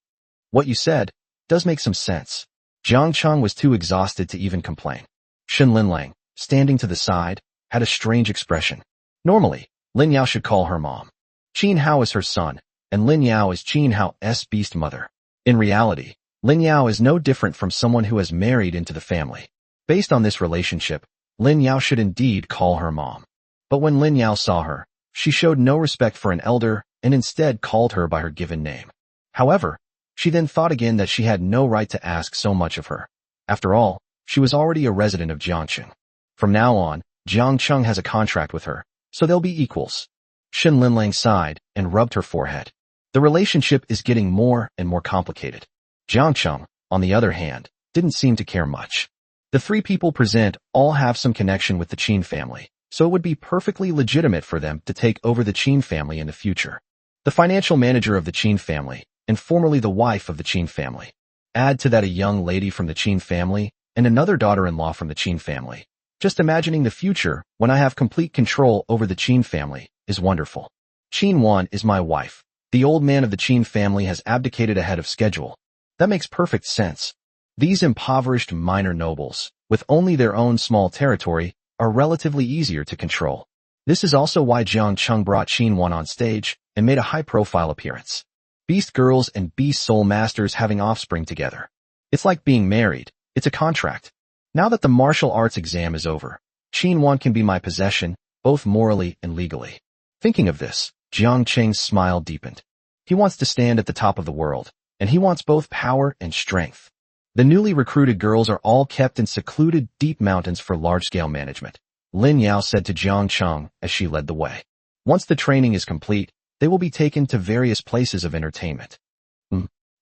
"What you said does make some sense." Jiang Cheng was too exhausted to even complain. Shun Linlang, standing to the side, had a strange expression. Normally, Lin Yao should call her mom. Qin Hao is her son, and Lin Yao is Qin Hao's beast mother. In reality, Lin Yao is no different from someone who has married into the family. Based on this relationship, Lin Yao should indeed call her mom. But when Lin Yao saw her, she showed no respect for an elder and instead called her by her given name. However, She then thought again that she had no right to ask so much of her. After all, she was already a resident of Jiangcheng. From now on, Jiangcheng has a contract with her, so they'll be equals. Shen Linlang sighed and rubbed her forehead. The relationship is getting more and more complicated. Jiangcheng, on the other hand, didn't seem to care much. The three people present all have some connection with the Qin family, so it would be perfectly legitimate for them to take over the Qin family in the future. The financial manager of the Qin family, and formerly the wife of the Qin family. Add to that a young lady from the Qin family, and another daughter-in-law from the Qin family. Just imagining the future, when I have complete control over the Qin family, is wonderful. Qin Wan is my wife. The old man of the Qin family has abdicated ahead of schedule. That makes perfect sense. These impoverished minor nobles, with only their own small territory, are relatively easier to control. This is also why Jiang Cheng brought Qin Wan on stage and made a high-profile appearance. Beast girls and beast soul masters having offspring together. It's like being married. It's a contract. Now that the martial arts exam is over, Qin Wan can be my possession, both morally and legally. Thinking of this, Jiang Cheng's smile deepened. He wants to stand at the top of the world, and he wants both power and strength. The newly recruited girls are all kept in secluded, deep mountains for large-scale management, Lin Yao said to Jiang Cheng as she led the way. Once the training is complete, they will be taken to various places of entertainment.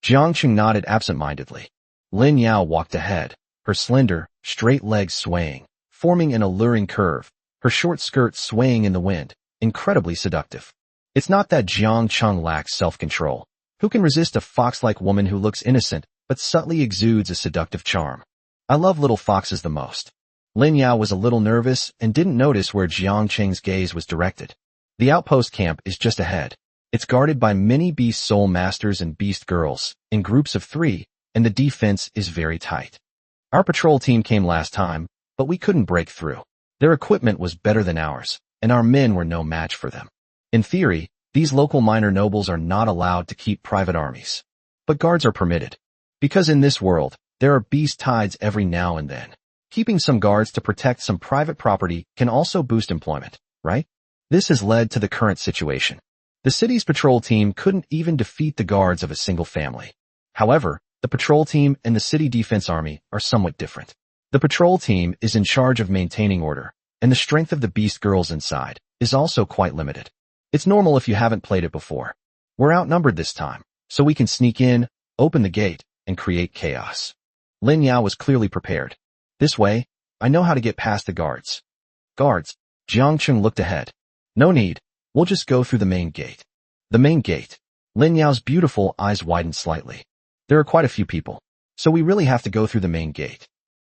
Jiang Cheng nodded absent-mindedly. Lin Yao walked ahead, her slender, straight legs swaying, forming an alluring curve, her short skirt swaying in the wind, incredibly seductive. It's not that Jiang Cheng lacks self-control. Who can resist a fox-like woman who looks innocent but subtly exudes a seductive charm? I love little foxes the most. Lin Yao was a little nervous and didn't notice where Jiang Cheng's gaze was directed. The outpost camp is just ahead. It's guarded by many beast soul masters and beast girls, in groups of 3, and the defense is very tight. Our patrol team came last time, but we couldn't break through. Their equipment was better than ours, and our men were no match for them. In theory, these local minor nobles are not allowed to keep private armies. But guards are permitted. Because in this world, there are beast tides every now and then. Keeping some guards to protect some private property can also boost employment, right? This has led to the current situation. The city's patrol team couldn't even defeat the guards of a single family. However, the patrol team and the city defense army are somewhat different. The patrol team is in charge of maintaining order, and the strength of the beast girls inside is also quite limited. It's normal if you haven't played it before. We're outnumbered this time, so we can sneak in, open the gate, and create chaos. Lin Yao was clearly prepared. This way, I know how to get past the guards. Guards, Jiang Cheng looked ahead. No need, we'll just go through the main gate. The main gate. Lin Yao's beautiful eyes widened slightly. There are quite a few people, so we really have to go through the main gate.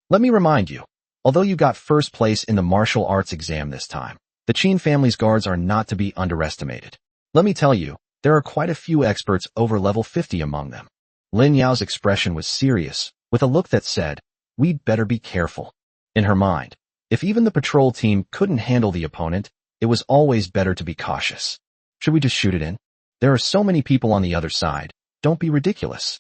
Let me remind you, although you got first place in the martial arts exam this time, the Qin family's guards are not to be underestimated. Let me tell you, there are quite a few experts over level 50 among them. Lin Yao's expression was serious, with a look that said, we'd better be careful. In her mind, if even the patrol team couldn't handle the opponent, it was always better to be cautious. Should we just shoot it in? There are so many people on the other side, don't be ridiculous.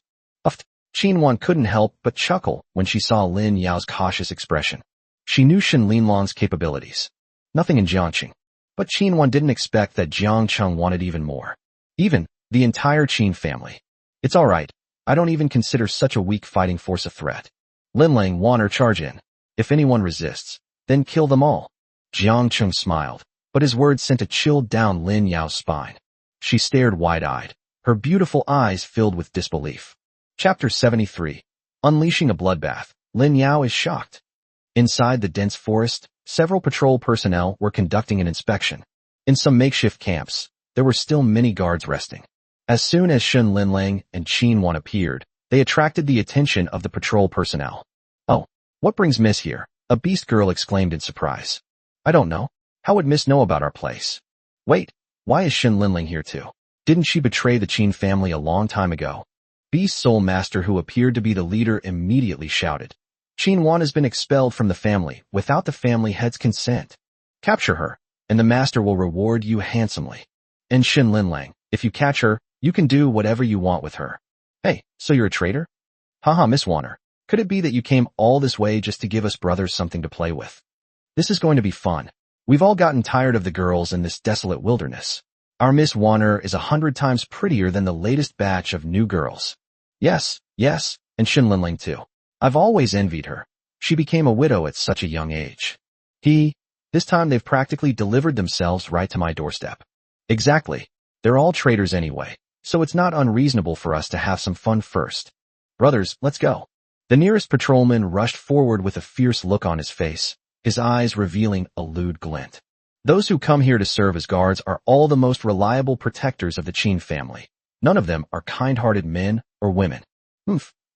Qin Wan couldn't help but chuckle when she saw Lin Yao's cautious expression. She knew Shen Linlong's capabilities. Nothing in Jiangcheng. But Qin Wan didn't expect that Jiang Cheng wanted even more. Even the entire Qin family. It's alright, I don't even consider such a weak fighting force a threat. Linlang Wan charge in. If anyone resists, then kill them all. Jiang Cheng smiled, but his words sent a chill down Lin Yao's spine. She stared wide-eyed, her beautiful eyes filled with disbelief. Chapter 73. Unleashing a bloodbath. Lin Yao is shocked. Inside the dense forest, several patrol personnel were conducting an inspection. In some makeshift camps, there were still many guards resting. As soon as Shen Linlang and Qin Wan appeared, they attracted the attention of the patrol personnel. Oh, what brings Miss here? A beast girl exclaimed in surprise. I don't know. How would Miss know about our place? Wait, why is Shen Linlang here too? Didn't she betray the Qin family a long time ago? Beast Soul Master, who appeared to be the leader, immediately shouted. Qin Wan has been expelled from the family without the family head's consent. Capture her, and the master will reward you handsomely. And Shen Linlang, if you catch her, you can do whatever you want with her. Hey, so you're a traitor? Haha, Miss Wanner. Could it be that you came all this way just to give us brothers something to play with? This is going to be fun. We've all gotten tired of the girls in this desolate wilderness. Our Miss Wanner is 100 times prettier than the latest batch of new girls. Yes, yes, and Shin Linling too. I've always envied her. She became a widow at such a young age. This time they've practically delivered themselves right to my doorstep. Exactly. They're all traitors anyway, so it's not unreasonable for us to have some fun first. Brothers, let's go. The nearest patrolman rushed forward with a fierce look on his face, his eyes revealing a lewd glint. Those who come here to serve as guards are all the most reliable protectors of the Qin family. None of them are kind-hearted men or women.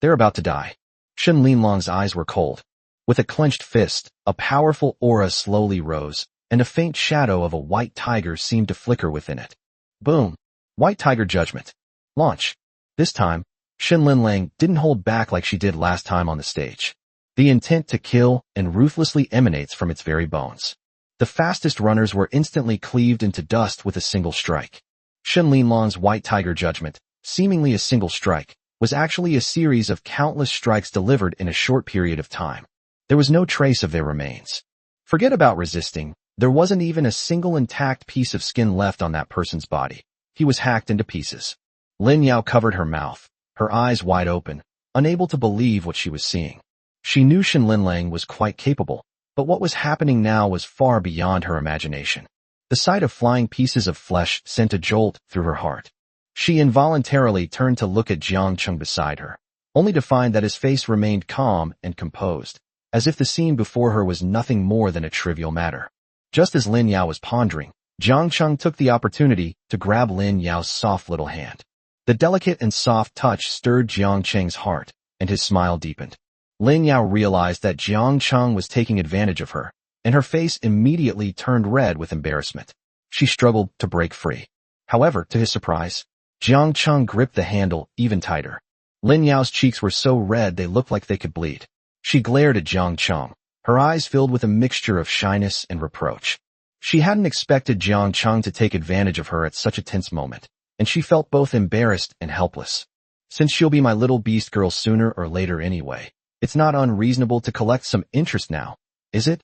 They're about to die. Shen Linlong's eyes were cold. With a clenched fist, a powerful aura slowly rose, and a faint shadow of a white tiger seemed to flicker within it. Boom! White Tiger Judgment. Launch. This time, Shen Linlang didn't hold back like she did last time on the stage. The intent to kill and ruthlessly emanates from its very bones. The fastest runners were instantly cleaved into dust with a single strike. Shen Linlong's White Tiger Judgment, seemingly a single strike, was actually a series of countless strikes delivered in a short period of time. There was no trace of their remains. Forget about resisting. There wasn't even a single intact piece of skin left on that person's body. He was hacked into pieces. Lin Yao covered her mouth, her eyes wide open, unable to believe what she was seeing. She knew Shen Linlang was quite capable, but what was happening now was far beyond her imagination. The sight of flying pieces of flesh sent a jolt through her heart. She involuntarily turned to look at Jiang Cheng beside her, only to find that his face remained calm and composed, as if the scene before her was nothing more than a trivial matter. Just as Lin Yao was pondering, Jiang Cheng took the opportunity to grab Lin Yao's soft little hand. The delicate and soft touch stirred Jiang Cheng's heart, and his smile deepened. Lin Yao realized that Jiang Cheng was taking advantage of her, and her face immediately turned red with embarrassment. She struggled to break free. However, to his surprise, Jiang Cheng gripped the handle even tighter. Lin Yao's cheeks were so red they looked like they could bleed. She glared at Jiang Cheng, her eyes filled with a mixture of shyness and reproach. She hadn't expected Jiang Cheng to take advantage of her at such a tense moment, and she felt both embarrassed and helpless. Since she'll be my little beast girl sooner or later anyway, it's not unreasonable to collect some interest now, is it?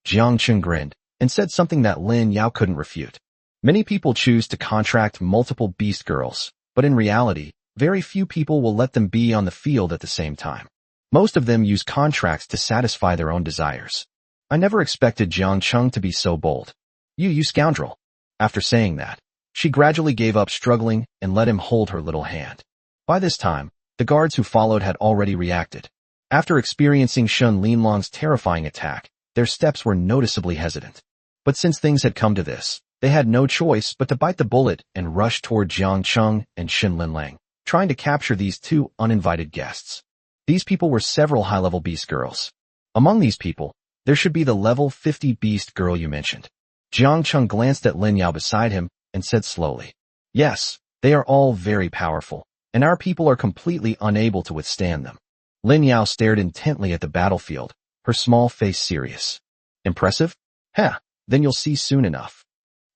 Jiang Cheng grinned and said something that Lin Yao couldn't refute. Many people choose to contract multiple beast girls, but in reality, very few people will let them be on the field at the same time. Most of them use contracts to satisfy their own desires. I never expected Jiang Cheng to be so bold. You scoundrel. After saying that, she gradually gave up struggling and let him hold her little hand. By this time, the guards who followed had already reacted. After experiencing Shen Linlong's terrifying attack, their steps were noticeably hesitant. But since things had come to this, they had no choice but to bite the bullet and rush toward Jiang Cheng and Shen Linlang, trying to capture these two uninvited guests. These people were several high-level beast girls. Among these people, there should be the level 50 beast girl you mentioned. Jiang Cheng glanced at Lin Yao beside him and said slowly, "Yes, they are all very powerful, and our people are completely unable to withstand them." Lin Yao stared intently at the battlefield, her small face serious. "Impressive? Then you'll see soon enough."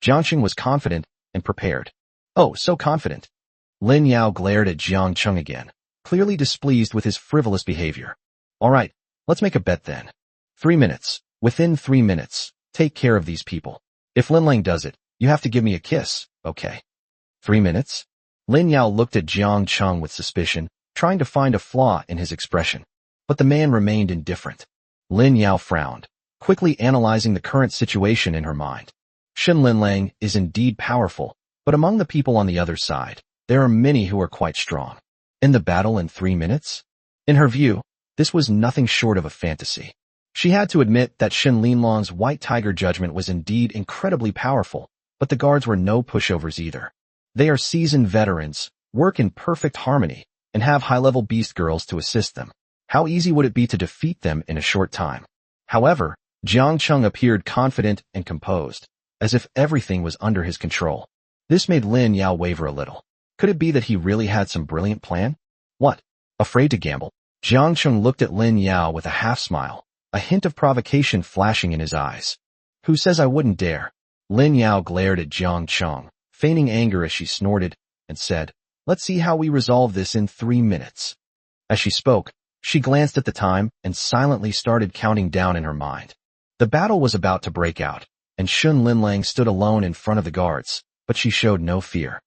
Jiang Cheng was confident and prepared. "Oh, so confident." Lin Yao glared at Jiang Cheng again, clearly displeased with his frivolous behavior. "All right, let's make a bet then. 3 minutes. Within 3 minutes, take care of these people. If Linlang does it, you have to give me a kiss, okay?" 3 minutes? Lin Yao looked at Jiang Cheng with suspicion, trying to find a flaw in his expression. But the man remained indifferent. Lin Yao frowned, quickly analyzing the current situation in her mind. Shen Linlang is indeed powerful, but among the people on the other side, there are many who are quite strong. In the battle in 3 minutes? In her view, this was nothing short of a fantasy. She had to admit that Shen Linlong's White Tiger Judgment was indeed incredibly powerful, but the guards were no pushovers either. They are seasoned veterans, work in perfect harmony, and have high-level beast girls to assist them. How easy would it be to defeat them in a short time? However, Jiang Cheng appeared confident and composed, as if everything was under his control. This made Lin Yao waver a little. Could it be that he really had some brilliant plan? What? Afraid to gamble? Jiang Cheng looked at Lin Yao with a half-smile, a hint of provocation flashing in his eyes. "Who says I wouldn't dare?" Lin Yao glared at Jiang Cheng, feigning anger as she snorted, and said, "Let's see how we resolve this in 3 minutes." As she spoke, she glanced at the time and silently started counting down in her mind. The battle was about to break out, and Shen Linlang stood alone in front of the guards, but she showed no fear.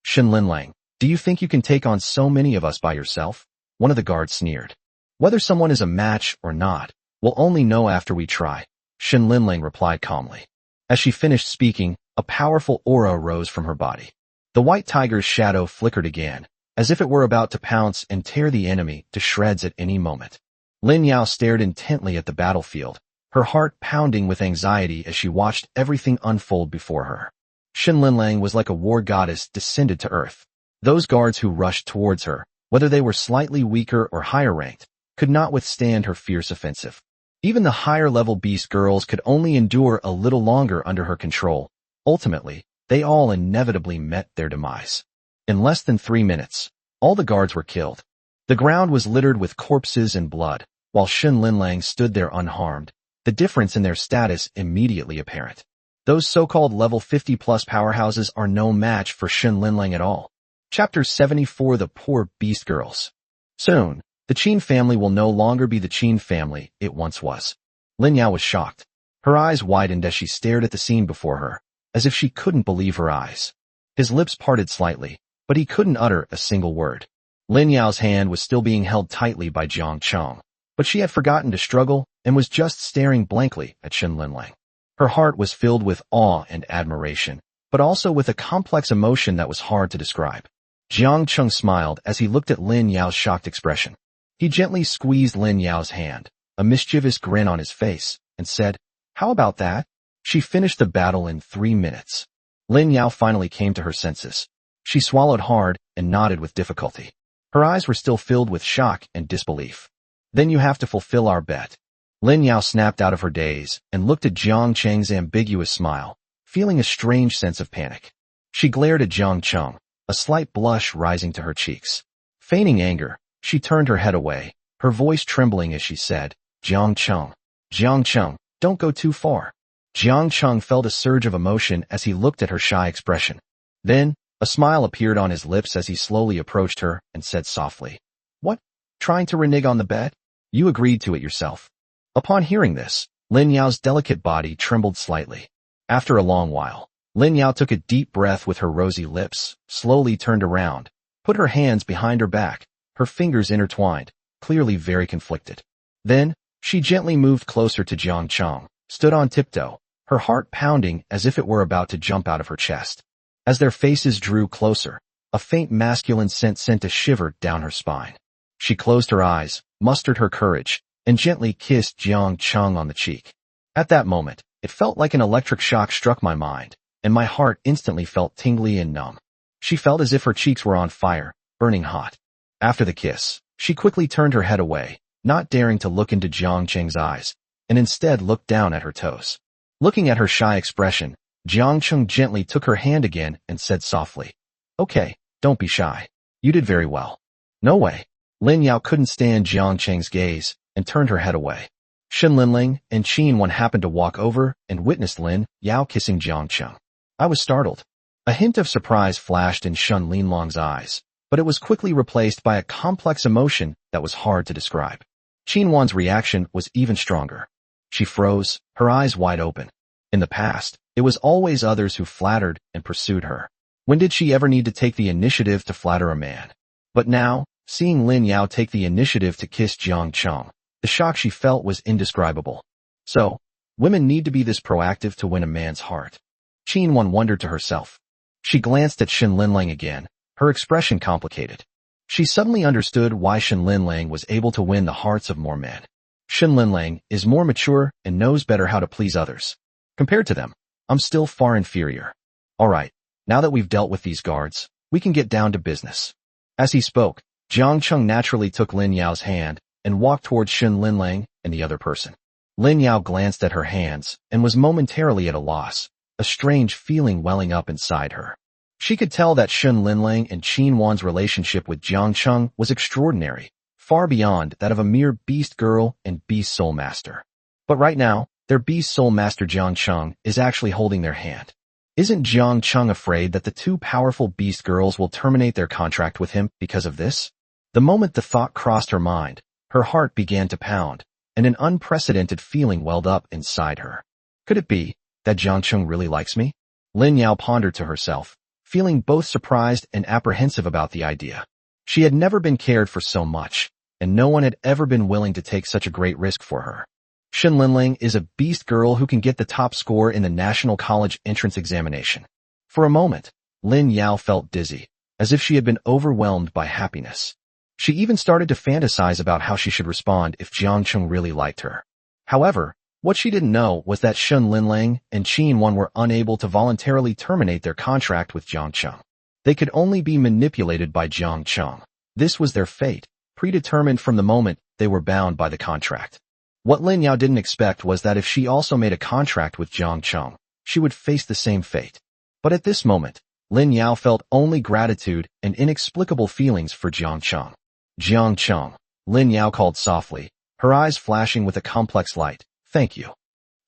Shen Linlang, Do you think you can take on so many of us by yourself? One of the guards sneered. Whether someone is a match or not, we'll only know after we try, Shin Linling replied calmly. As she finished speaking, a powerful aura rose from her body. The white tiger's shadow flickered again, as if it were about to pounce and tear the enemy to shreds at any moment. Lin Yao stared intently at the battlefield, her heart pounding with anxiety as she watched everything unfold before her. Shin Linlang was like a war goddess descended to earth. Those guards who rushed towards her, whether they were slightly weaker or higher ranked, could not withstand her fierce offensive. Even the higher-level beast girls could only endure a little longer under her control. Ultimately, they all inevitably met their demise. In less than 3 minutes, all the guards were killed. The ground was littered with corpses and blood, while Shin Linlang stood there unharmed, the difference in their status immediately apparent. Those so-called level 50-plus powerhouses are no match for Shin Linlang at all. Chapter 74 The Poor Beast Girls. Soon, the Qin family will no longer be the Qin family it once was. Lin Yao was shocked. Her eyes widened as she stared at the scene before her, as if she couldn't believe her eyes. His lips parted slightly, but he couldn't utter a single word. Lin Yao's hand was still being held tightly by Jiang Cheng, but she had forgotten to struggle and was just staring blankly at Shin Linlang. Her heart was filled with awe and admiration, but also with a complex emotion that was hard to describe. Jiang Cheng smiled as he looked at Lin Yao's shocked expression. He gently squeezed Lin Yao's hand, a mischievous grin on his face, and said, "How about that? She finished the battle in 3 minutes." Lin Yao finally came to her senses. She swallowed hard and nodded with difficulty. Her eyes were still filled with shock and disbelief. "Then you have to fulfill our bet." Lin Yao snapped out of her daze and looked at Jiang Cheng's ambiguous smile, feeling a strange sense of panic. She glared at Jiang Cheng, a slight blush rising to her cheeks. Feigning anger, she turned her head away, her voice trembling as she said, Jiang Cheng, don't go too far." Jiang Cheng felt a surge of emotion as he looked at her shy expression. Then, a smile appeared on his lips as he slowly approached her and said softly, "What? Trying to renege on the bet? You agreed to it yourself." Upon hearing this, Lin Yao's delicate body trembled slightly. After a long while, Lin Yao took a deep breath with her rosy lips, slowly turned around, put her hands behind her back, her fingers intertwined, clearly very conflicted. Then, she gently moved closer to Jiang Cheng, stood on tiptoe, her heart pounding as if it were about to jump out of her chest. As their faces drew closer, a faint masculine scent sent a shiver down her spine. She closed her eyes, mustered her courage, and gently kissed Jiang Cheng on the cheek. At that moment, it felt like an electric shock struck my mind, and my heart instantly felt tingly and numb. She felt as if her cheeks were on fire, burning hot. After the kiss, she quickly turned her head away, not daring to look into Jiang Cheng's eyes, and instead looked down at her toes. Looking at her shy expression, Jiang Cheng gently took her hand again and said softly, "Okay, don't be shy. You did very well." "No way." Lin Yao couldn't stand Jiang Cheng's gaze and turned her head away. Shin Linling and Qin Wan happened to walk over and witnessed Lin Yao kissing Jiang Cheng. I was startled. A hint of surprise flashed in Shin Linlong's eyes, but it was quickly replaced by a complex emotion that was hard to describe. Qin Wan's reaction was even stronger. She froze, her eyes wide open. In the past, it was always others who flattered and pursued her. When did she ever need to take the initiative to flatter a man? But now, seeing Lin Yao take the initiative to kiss Jiang Cheng, the shock she felt was indescribable. So, women need to be this proactive to win a man's heart. Qin Wan wondered to herself. She glanced at Shin Linlang again, her expression complicated. She suddenly understood why Shin Linlang was able to win the hearts of more men. Shin Linlang is more mature and knows better how to please others. Compared to them, I'm still far inferior. Alright, now that we've dealt with these guards, we can get down to business. As he spoke, Jiang Cheng naturally took Lin Yao's hand and walked towards Shin Linlang and the other person. Lin Yao glanced at her hands and was momentarily at a loss, a strange feeling welling up inside her. She could tell that Shin Linlang and Qin Wan's relationship with Jiang Cheng was extraordinary, far beyond that of a mere beast girl and beast soul master. But right now, their beast soul master Jiang Cheng is actually holding their hand. Isn't Jiang Cheng afraid that the two powerful beast girls will terminate their contract with him because of this? The moment the thought crossed her mind, her heart began to pound, and an unprecedented feeling welled up inside her. Could it be that Jiang Cheng really likes me? Lin Yao pondered to herself, feeling both surprised and apprehensive about the idea. She had never been cared for so much, and no one had ever been willing to take such a great risk for her. Shen Linling is a beast girl who can get the top score in the National College Entrance Examination. For a moment, Lin Yao felt dizzy, as if she had been overwhelmed by happiness. She even started to fantasize about how she should respond if Jiang Cheng really liked her. However, what she didn't know was that Shen Linling and Qin Wan were unable to voluntarily terminate their contract with Jiang Cheng. They could only be manipulated by Jiang Cheng. This was their fate, predetermined from the moment they were bound by the contract. What Lin Yao didn't expect was that if she also made a contract with Jiang Cheng, she would face the same fate. But at this moment, Lin Yao felt only gratitude and inexplicable feelings for Jiang Cheng. Jiang Cheng, Lin Yao called softly, her eyes flashing with a complex light. Thank you.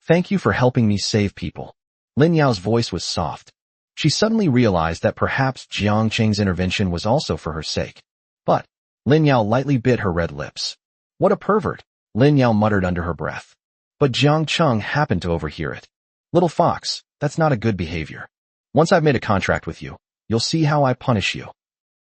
Thank you for helping me save people. Lin Yao's voice was soft. She suddenly realized that perhaps Jiang Cheng's intervention was also for her sake. But Lin Yao lightly bit her red lips. What a pervert, Lin Yao muttered under her breath. But Jiang Cheng happened to overhear it. Little fox, that's not a good behavior. Once I've made a contract with you, you'll see how I punish you.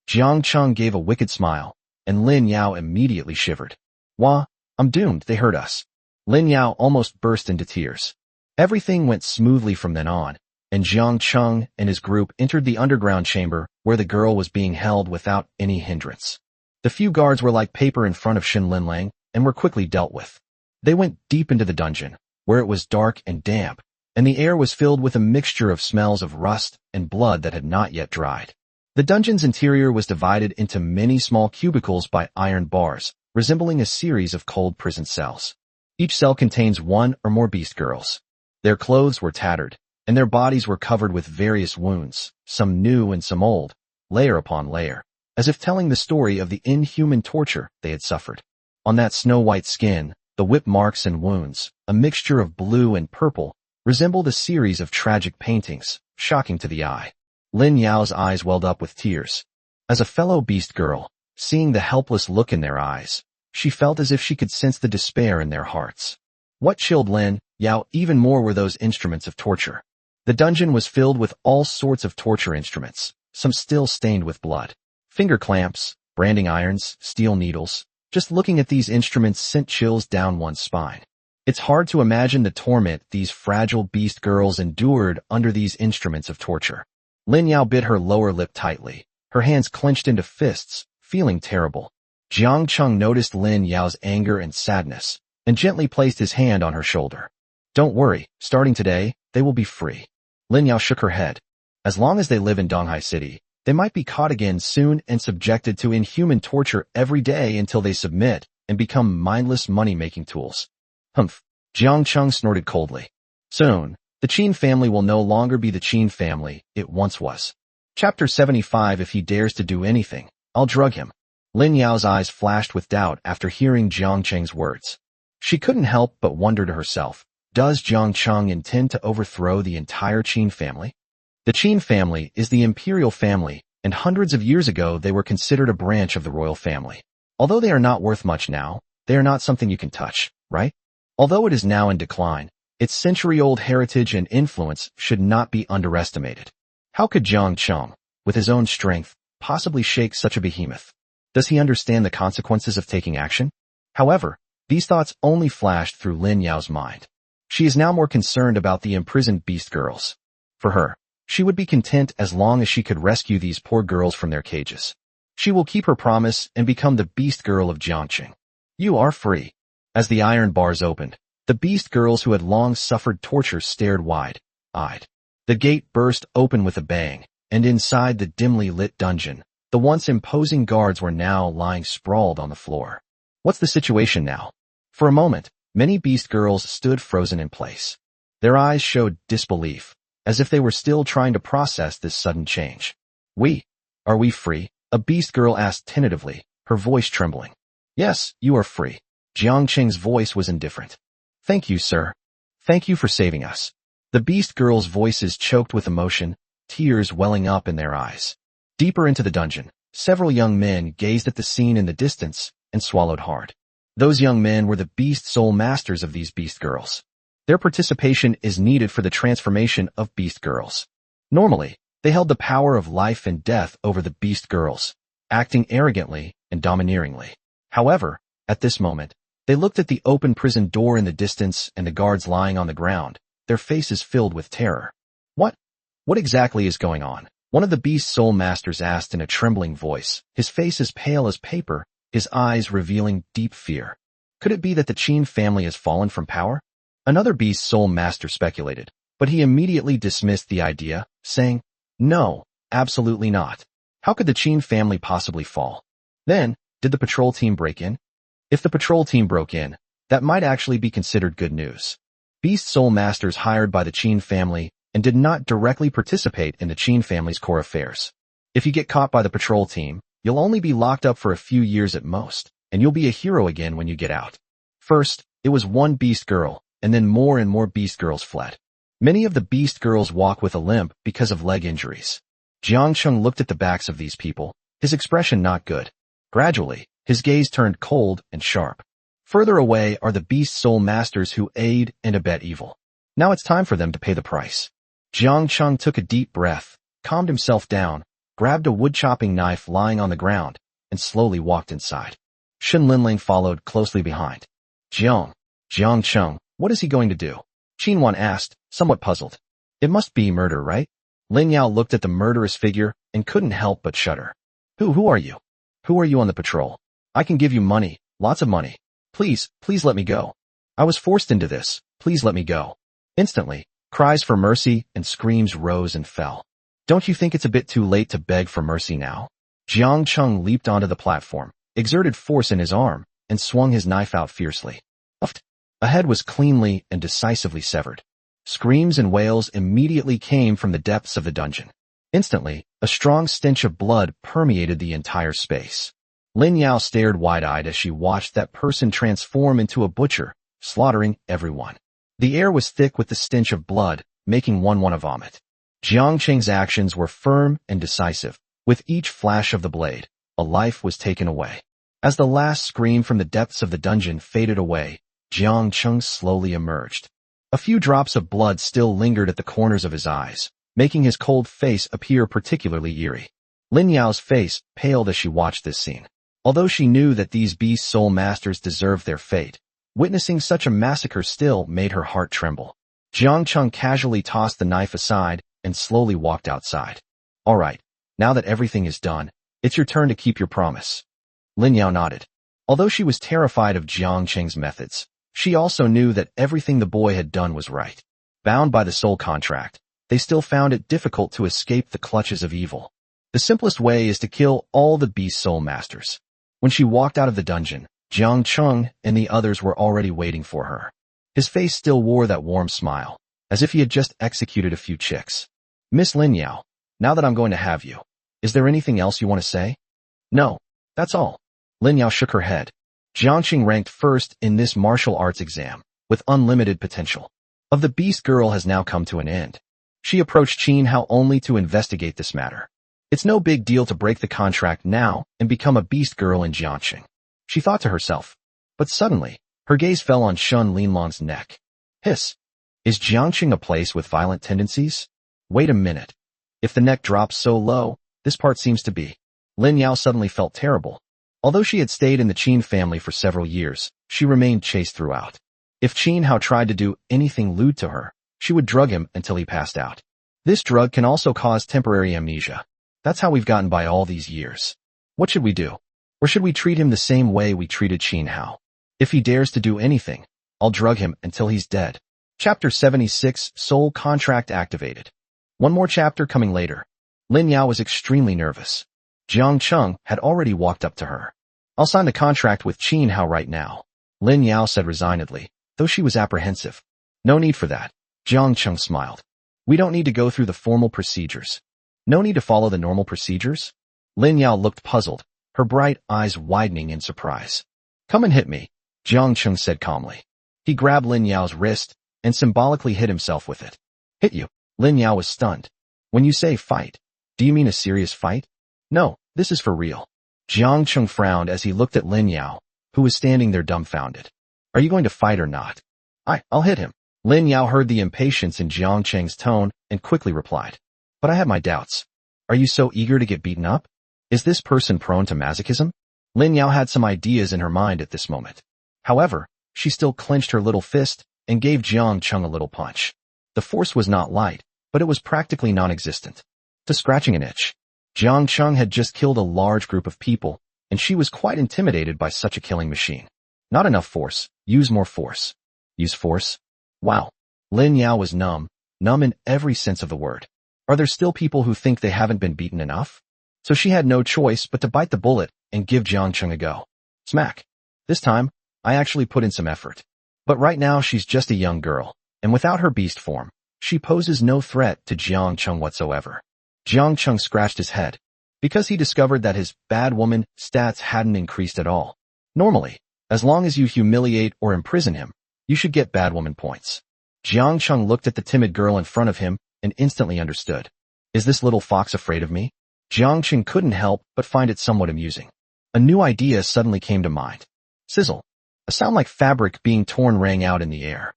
Jiang Cheng gave a wicked smile, and Lin Yao immediately shivered. Wah, I'm doomed, they heard us. Lin Yao almost burst into tears. Everything went smoothly from then on, and Jiang Cheng and his group entered the underground chamber where the girl was being held without any hindrance. The few guards were like paper in front of Shen Linling and were quickly dealt with. They went deep into the dungeon, where it was dark and damp, and the air was filled with a mixture of smells of rust and blood that had not yet dried. The dungeon's interior was divided into many small cubicles by iron bars, resembling a series of cold prison cells. Each cell contains one or more beast girls. Their clothes were tattered, and their bodies were covered with various wounds, some new and some old, layer upon layer, as if telling the story of the inhuman torture they had suffered. On that snow-white skin, the whip marks and wounds, a mixture of blue and purple, resembled a series of tragic paintings, shocking to the eye. Lin Yao's eyes welled up with tears. As a fellow beast girl, seeing the helpless look in their eyes, she felt as if she could sense the despair in their hearts. What chilled Lin Yao even more were those instruments of torture. The dungeon was filled with all sorts of torture instruments, some still stained with blood. Finger clamps, branding irons, steel needles. Just looking at these instruments sent chills down one's spine. It's hard to imagine the torment these fragile beast girls endured under these instruments of torture. Lin Yao bit her lower lip tightly, her hands clenched into fists, feeling terrible. Jiang Cheng noticed Lin Yao's anger and sadness, and gently placed his hand on her shoulder. Don't worry, starting today, they will be free. Lin Yao shook her head. As long as they live in Donghai City, they might be caught again soon and subjected to inhuman torture every day until they submit and become mindless money-making tools. Humph, Jiang Cheng snorted coldly. Soon, the Qin family will no longer be the Qin family it once was. Chapter 75. If he dares to do anything, I'll drug him. Lin Yao's eyes flashed with doubt after hearing Jiang Cheng's words. She couldn't help but wonder to herself, does Jiang Cheng intend to overthrow the entire Qin family? The Qin family is the imperial family, and hundreds of years ago they were considered a branch of the royal family. Although they are not worth much now, they are not something you can touch, right? Although it is now in decline, its century-old heritage and influence should not be underestimated. How could Jiang Cheng, with his own strength, possibly shake such a behemoth? Does he understand the consequences of taking action? However, these thoughts only flashed through Lin Yao's mind. She is now more concerned about the imprisoned beast girls. For her, she would be content as long as she could rescue these poor girls from their cages. She will keep her promise and become the beast girl of Jiangqing. You are free. As the iron bars opened, the beast girls who had long suffered torture stared wide-eyed. The gate burst open with a bang, and inside the dimly lit dungeon, the once imposing guards were now lying sprawled on the floor. What's the situation now? For a moment, many beast girls stood frozen in place. Their eyes showed disbelief, as if they were still trying to process this sudden change. Are we free? A beast girl asked tentatively, her voice trembling. Yes, you are free. Jiang Cheng's voice was indifferent. Thank you, sir. Thank you for saving us. The beast girls' voices choked with emotion, tears welling up in their eyes. Deeper into the dungeon, several young men gazed at the scene in the distance and swallowed hard. Those young men were the beast soul masters of these beast girls. Their participation is needed for the transformation of beast girls. Normally, They held the power of life and death over the beast girls, acting arrogantly and domineeringly. However, at this moment, they looked at the open prison door in the distance and the guards lying on the ground, their faces filled with terror. What? What exactly is going on? One of the beast soul masters asked in a trembling voice, his face as pale as paper, his eyes revealing deep fear. Could it be that the Qin family has fallen from power? Another beast soul master speculated, but he immediately dismissed the idea, saying, "No, absolutely not. How could the Qin family possibly fall?" Then, did the patrol team break in? If the patrol team broke in, that might actually be considered good news. Beast soul masters hired by the Qin family and did not directly participate in the Qin family's core affairs. If you get caught by the patrol team, you'll only be locked up for a few years at most, and you'll be a hero again when you get out. First, it was one beast girl, and then more and more beast girls fled. Many of the beast girls walk with a limp because of leg injuries. Jiang Cheng looked at the backs of these people, his expression not good. Gradually, his gaze turned cold and sharp. Further away are the beast soul masters who aid and abet evil. Now it's time for them to pay the price. Jiang Cheng took a deep breath, calmed himself down, grabbed a wood-chopping knife lying on the ground, and slowly walked inside. Shen Linling followed closely behind. Jiang Cheng, what is he going to do? Qin Wan asked, somewhat puzzled. It must be murder, right? Lin Yao looked at the murderous figure and couldn't help but shudder. Who are you? Who are you on the patrol? I can give you money, lots of money. Please let me go. I was forced into this, please let me go. Instantly, cries for mercy and screams rose and fell. Don't you think it's a bit too late to beg for mercy now? Jiang Cheng leaped onto the platform, exerted force in his arm, and swung his knife out fiercely. Uft! A head was cleanly and decisively severed. Screams and wails immediately came from the depths of the dungeon. Instantly, a strong stench of blood permeated the entire space. Lin Yao stared wide-eyed as she watched that person transform into a butcher, slaughtering everyone. The air was thick with the stench of blood, making one want to vomit. Jiang Cheng's actions were firm and decisive. With each flash of the blade, a life was taken away. As the last scream from the depths of the dungeon faded away, Jiang Cheng slowly emerged. A few drops of blood still lingered at the corners of his eyes, making his cold face appear particularly eerie. Lin Yao's face paled as she watched this scene. Although she knew that these beast soul masters deserved their fate, witnessing such a massacre still made her heart tremble. Jiang Cheng casually tossed the knife aside and slowly walked outside. All right, now that everything is done, it's your turn to keep your promise. Lin Yao nodded. Although she was terrified of Jiang Cheng's methods, she also knew that everything the boy had done was right. Bound by the soul contract, they still found it difficult to escape the clutches of evil. The simplest way is to kill all the beast soul masters. When she walked out of the dungeon, Jiang Cheng and the others were already waiting for her. His face still wore that warm smile, as if he had just executed a few chicks. Miss Lin Yao, now that I'm going to have you, is there anything else you want to say? No, that's all. Lin Yao shook her head. Jiang Cheng ranked first in this martial arts exam, with unlimited potential. Of the beast girl has now come to an end. She approached Qin Hao only to investigate this matter. It's no big deal to break the contract now and become a beast girl in Jiangxing, she thought to herself. But suddenly, her gaze fell on Shun Linlong's neck. Hiss. Is Jiangxing a place with violent tendencies? Wait a minute. If the neck drops so low, this part seems to be. Lin Yao suddenly felt terrible. Although she had stayed in the Qin family for several years, she remained chaste throughout. If Qin Hao tried to do anything lewd to her, she would drug him until he passed out. This drug can also cause temporary amnesia. That's how we've gotten by all these years. What should we do? Or should we treat him the same way we treated Qin Hao? If he dares to do anything, I'll drug him until he's dead. Chapter 76, Soul Contract Activated. One more chapter coming later. Lin Yao was extremely nervous. Jiang Cheng had already walked up to her. I'll sign the contract with Qin Hao right now, Lin Yao said resignedly, though she was apprehensive. No need for that, Jiang Cheng smiled. We don't need to go through the formal procedures. No need to follow the normal procedures? Lin Yao looked puzzled, her bright eyes widening in surprise. Come and hit me, Jiang Cheng said calmly. He grabbed Lin Yao's wrist and symbolically hit himself with it. Hit you? Lin Yao was stunned. When you say fight, do you mean a serious fight? No, this is for real. Jiang Cheng frowned as he looked at Lin Yao, who was standing there dumbfounded. Are you going to fight or not? I'll hit him. Lin Yao heard the impatience in Jiang Cheng's tone and quickly replied. but I have my doubts. Are you so eager to get beaten up? Is this person prone to masochism? Lin Yao had some ideas in her mind at this moment. However, she still clenched her little fist and gave Jiang Chung a little punch. The force was not light, but it was practically non-existent. To scratching an itch. Jiang Chung had just killed a large group of people, and she was quite intimidated by such a killing machine. Not enough force. Use more force. Use force? Wow. Lin Yao was numb in every sense of the word. Are there still people who think they haven't been beaten enough? So she had no choice but to bite the bullet and give Jiang Chung a go. Smack. This time, I actually put in some effort. But right now she's just a young girl, and without her beast form, she poses no threat to Jiang Chung whatsoever. Jiang Chung scratched his head, because he discovered that his bad woman stats hadn't increased at all. Normally, as long as you humiliate or imprison him, you should get bad woman points. Jiang Chung looked at the timid girl in front of him and instantly understood. Is this little fox afraid of me? Jiang Chung couldn't help but find it somewhat amusing. A new idea suddenly came to mind. Sizzle. A sound like fabric being torn rang out in the air.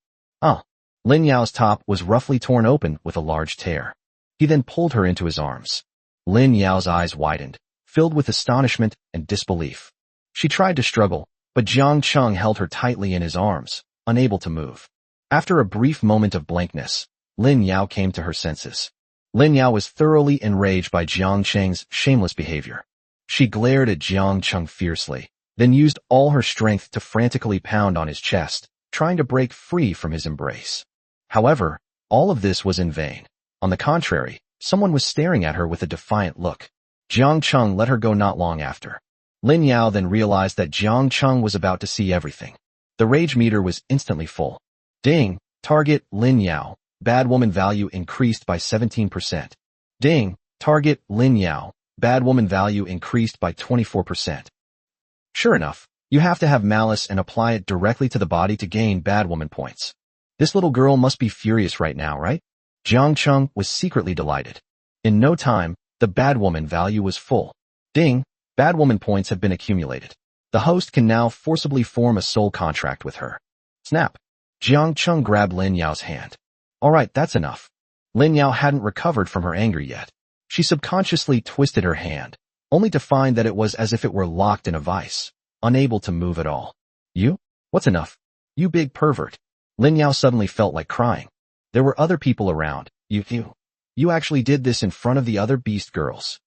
Lin Yao's top was roughly torn open with a large tear. He then pulled her into his arms. Lin Yao's eyes widened, filled with astonishment and disbelief. She tried to struggle, but Jiang Chung held her tightly in his arms, unable to move. After a brief moment of blankness, Lin Yao came to her senses. Lin Yao was thoroughly enraged by Jiang Cheng's shameless behavior. She glared at Jiang Chung fiercely, then used all her strength to frantically pound on his chest, trying to break free from his embrace. However, all of this was in vain. On the contrary, someone was staring at her with a defiant look. Jiang Chung let her go not long after. Lin Yao then realized that Jiang Chung was about to see everything. The rage meter was instantly full. Ding! Target Lin Yao. Bad woman value increased by 17%. Ding! Target Lin Yao. Bad woman value increased by 24%. Sure enough, you have to have malice and apply it directly to the body to gain bad woman points. This little girl must be furious right now, right? Jiang Chung was secretly delighted. In no time, the bad woman value was full. Ding! Bad woman points have been accumulated. The host can now forcibly form a soul contract with her. Snap! Jiang Chung grabbed Lin Yao's hand. Alright, that's enough. Lin Yao hadn't recovered from her anger yet. She subconsciously twisted her hand, only to find that it was as if it were locked in a vice, unable to move at all. You? What's enough? You big pervert. Lin Yao suddenly felt like crying. There were other people around. You actually did this in front of the other beast girls.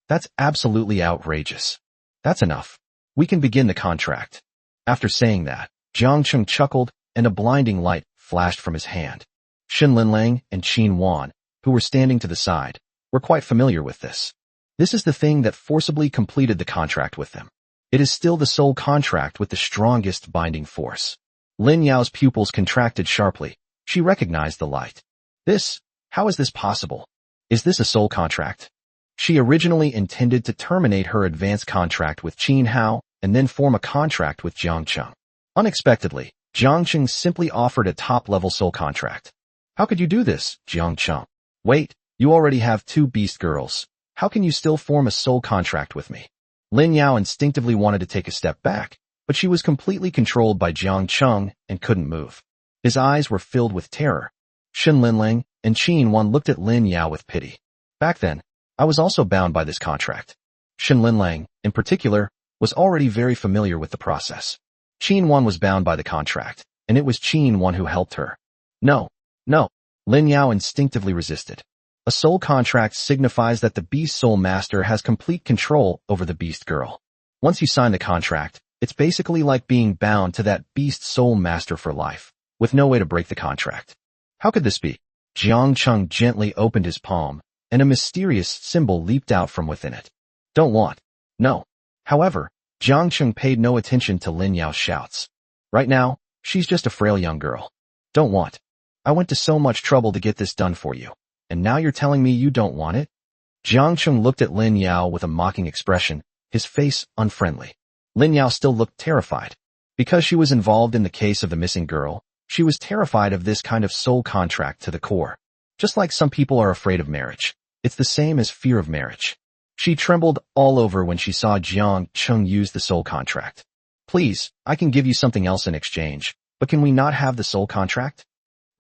That's absolutely outrageous. That's enough. We can begin the contract. After saying that, Jiang Chung chuckled, and a blinding light flashed from his hand. Xin Linlang and Qin Wan, who were standing to the side, were quite familiar with this. This is the thing that forcibly completed the contract with them. It is still the soul contract with the strongest binding force. Lin Yao's pupils contracted sharply. She recognized the light. How is this possible? Is this a soul contract? She originally intended to terminate her advance contract with Qin Hao and then form a contract with Jiang Chung. Unexpectedly, Jiang Chung simply offered a top-level soul contract. How could you do this, Jiang Chung? Wait, you already have 2 beast girls. How can you still form a soul contract with me? Lin Yao instinctively wanted to take a step back, but she was completely controlled by Jiang Chung and couldn't move. His eyes were filled with terror. Xin Linlang and Qin Wan looked at Lin Yao with pity. Back then, I was also bound by this contract. Xin Linlang, in particular, was already very familiar with the process. Qin Wan was bound by the contract, and it was Qin Wan who helped her. No. Lin Yao instinctively resisted. A soul contract signifies that the beast soul master has complete control over the beast girl. Once you sign the contract, it's basically like being bound to that beast soul master for life, with no way to break the contract. How could this be? Jiang Chung gently opened his palm, and a mysterious symbol leaped out from within it. Don't want. No. However, Jiang Chung paid no attention to Lin Yao's shouts. Right now, she's just a frail young girl. Don't want. I went to so much trouble to get this done for you, and now you're telling me you don't want it? Jiang Chung looked at Lin Yao with a mocking expression, his face unfriendly. Lin Yao still looked terrified. Because she was involved in the case of the missing girl, she was terrified of this kind of soul contract to the core. Just like some people are afraid of marriage, it's the same as fear of marriage. She trembled all over when she saw Jiang Chung use the soul contract. Please, I can give you something else in exchange, but can we not have the soul contract?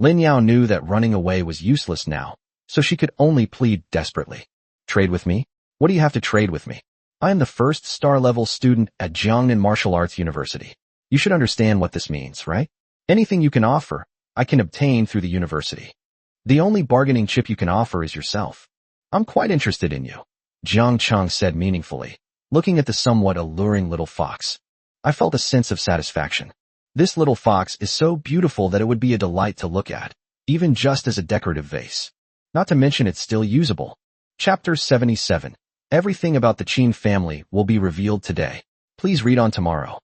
Lin Yao knew that running away was useless now, so she could only plead desperately. Trade with me? What do you have to trade with me? I am the first star-level student at Jiangnan Martial Arts University. You should understand what this means, right? Anything you can offer, I can obtain through the university. The only bargaining chip you can offer is yourself. I'm quite interested in you, Jiang Cheng said meaningfully, looking at the somewhat alluring little fox. I felt a sense of satisfaction. This little fox is so beautiful that it would be a delight to look at, even just as a decorative vase. Not to mention it's still usable. Chapter 77. Everything about the Qin family will be revealed today. Please read on tomorrow.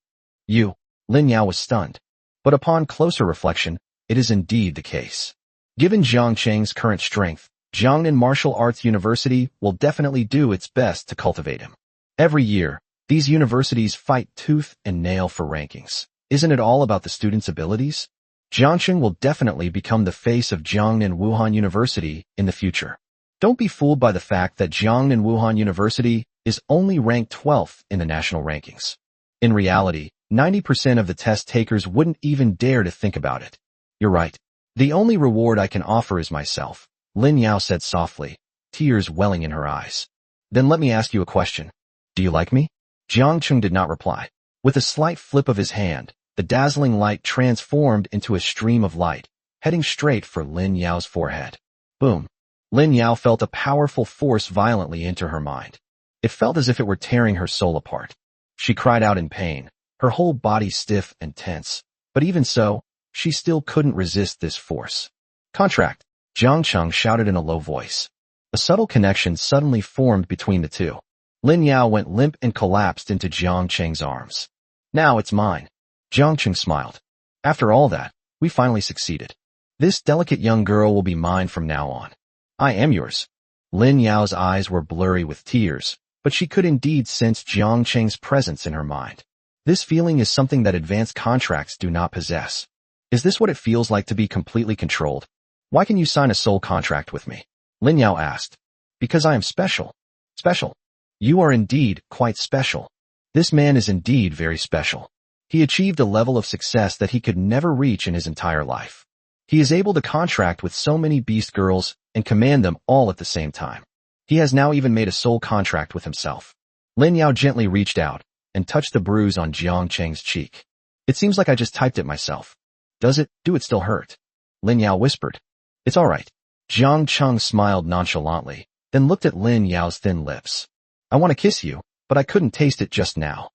Lin Yao was stunned. But upon closer reflection, it is indeed the case. Given Jiang Cheng's current strength, Jiangnan Martial Arts University will definitely do its best to cultivate him. Every year, these universities fight tooth and nail for rankings. Isn't it all about the students' abilities? Jiangcheng will definitely become the face of Jiangnan Wuhan University in the future. Don't be fooled by the fact that Jiangnan Wuhan University is only ranked 12th in the national rankings. In reality, 90% of the test takers wouldn't even dare to think about it. You're right. The only reward I can offer is myself, Lin Yao said softly, tears welling in her eyes. Then let me ask you a question. Do you like me? Jiangcheng did not reply. With a slight flip of his hand, the dazzling light transformed into a stream of light, heading straight for Lin Yao's forehead. Boom. Lin Yao felt a powerful force violently enter her mind. It felt as if it were tearing her soul apart. She cried out in pain, her whole body stiff and tense. But even so, she still couldn't resist this force. Contract, Jiang Cheng shouted in a low voice. A subtle connection suddenly formed between the two. Lin Yao went limp and collapsed into Jiang Cheng's arms. Now it's mine. Jiang Cheng smiled. After all that, we finally succeeded. This delicate young girl will be mine from now on. I am yours. Lin Yao's eyes were blurry with tears, but she could indeed sense Jiang Cheng's presence in her mind. This feeling is something that advanced contracts do not possess. Is this what it feels like to be completely controlled? Why can you sign a soul contract with me? Lin Yao asked. Because I am special. Special. You are indeed quite special. This man is indeed very special. He achieved a level of success that he could never reach in his entire life. He is able to contract with so many beast girls and command them all at the same time. He has now even made a soul contract with himself. Lin Yao gently reached out and touched the bruise on Jiang Cheng's cheek. It seems like I just typed it myself. Do it still hurt? Lin Yao whispered. It's all right. Jiang Cheng smiled nonchalantly, then looked at Lin Yao's thin lips. I want to kiss you, but I couldn't taste it just now.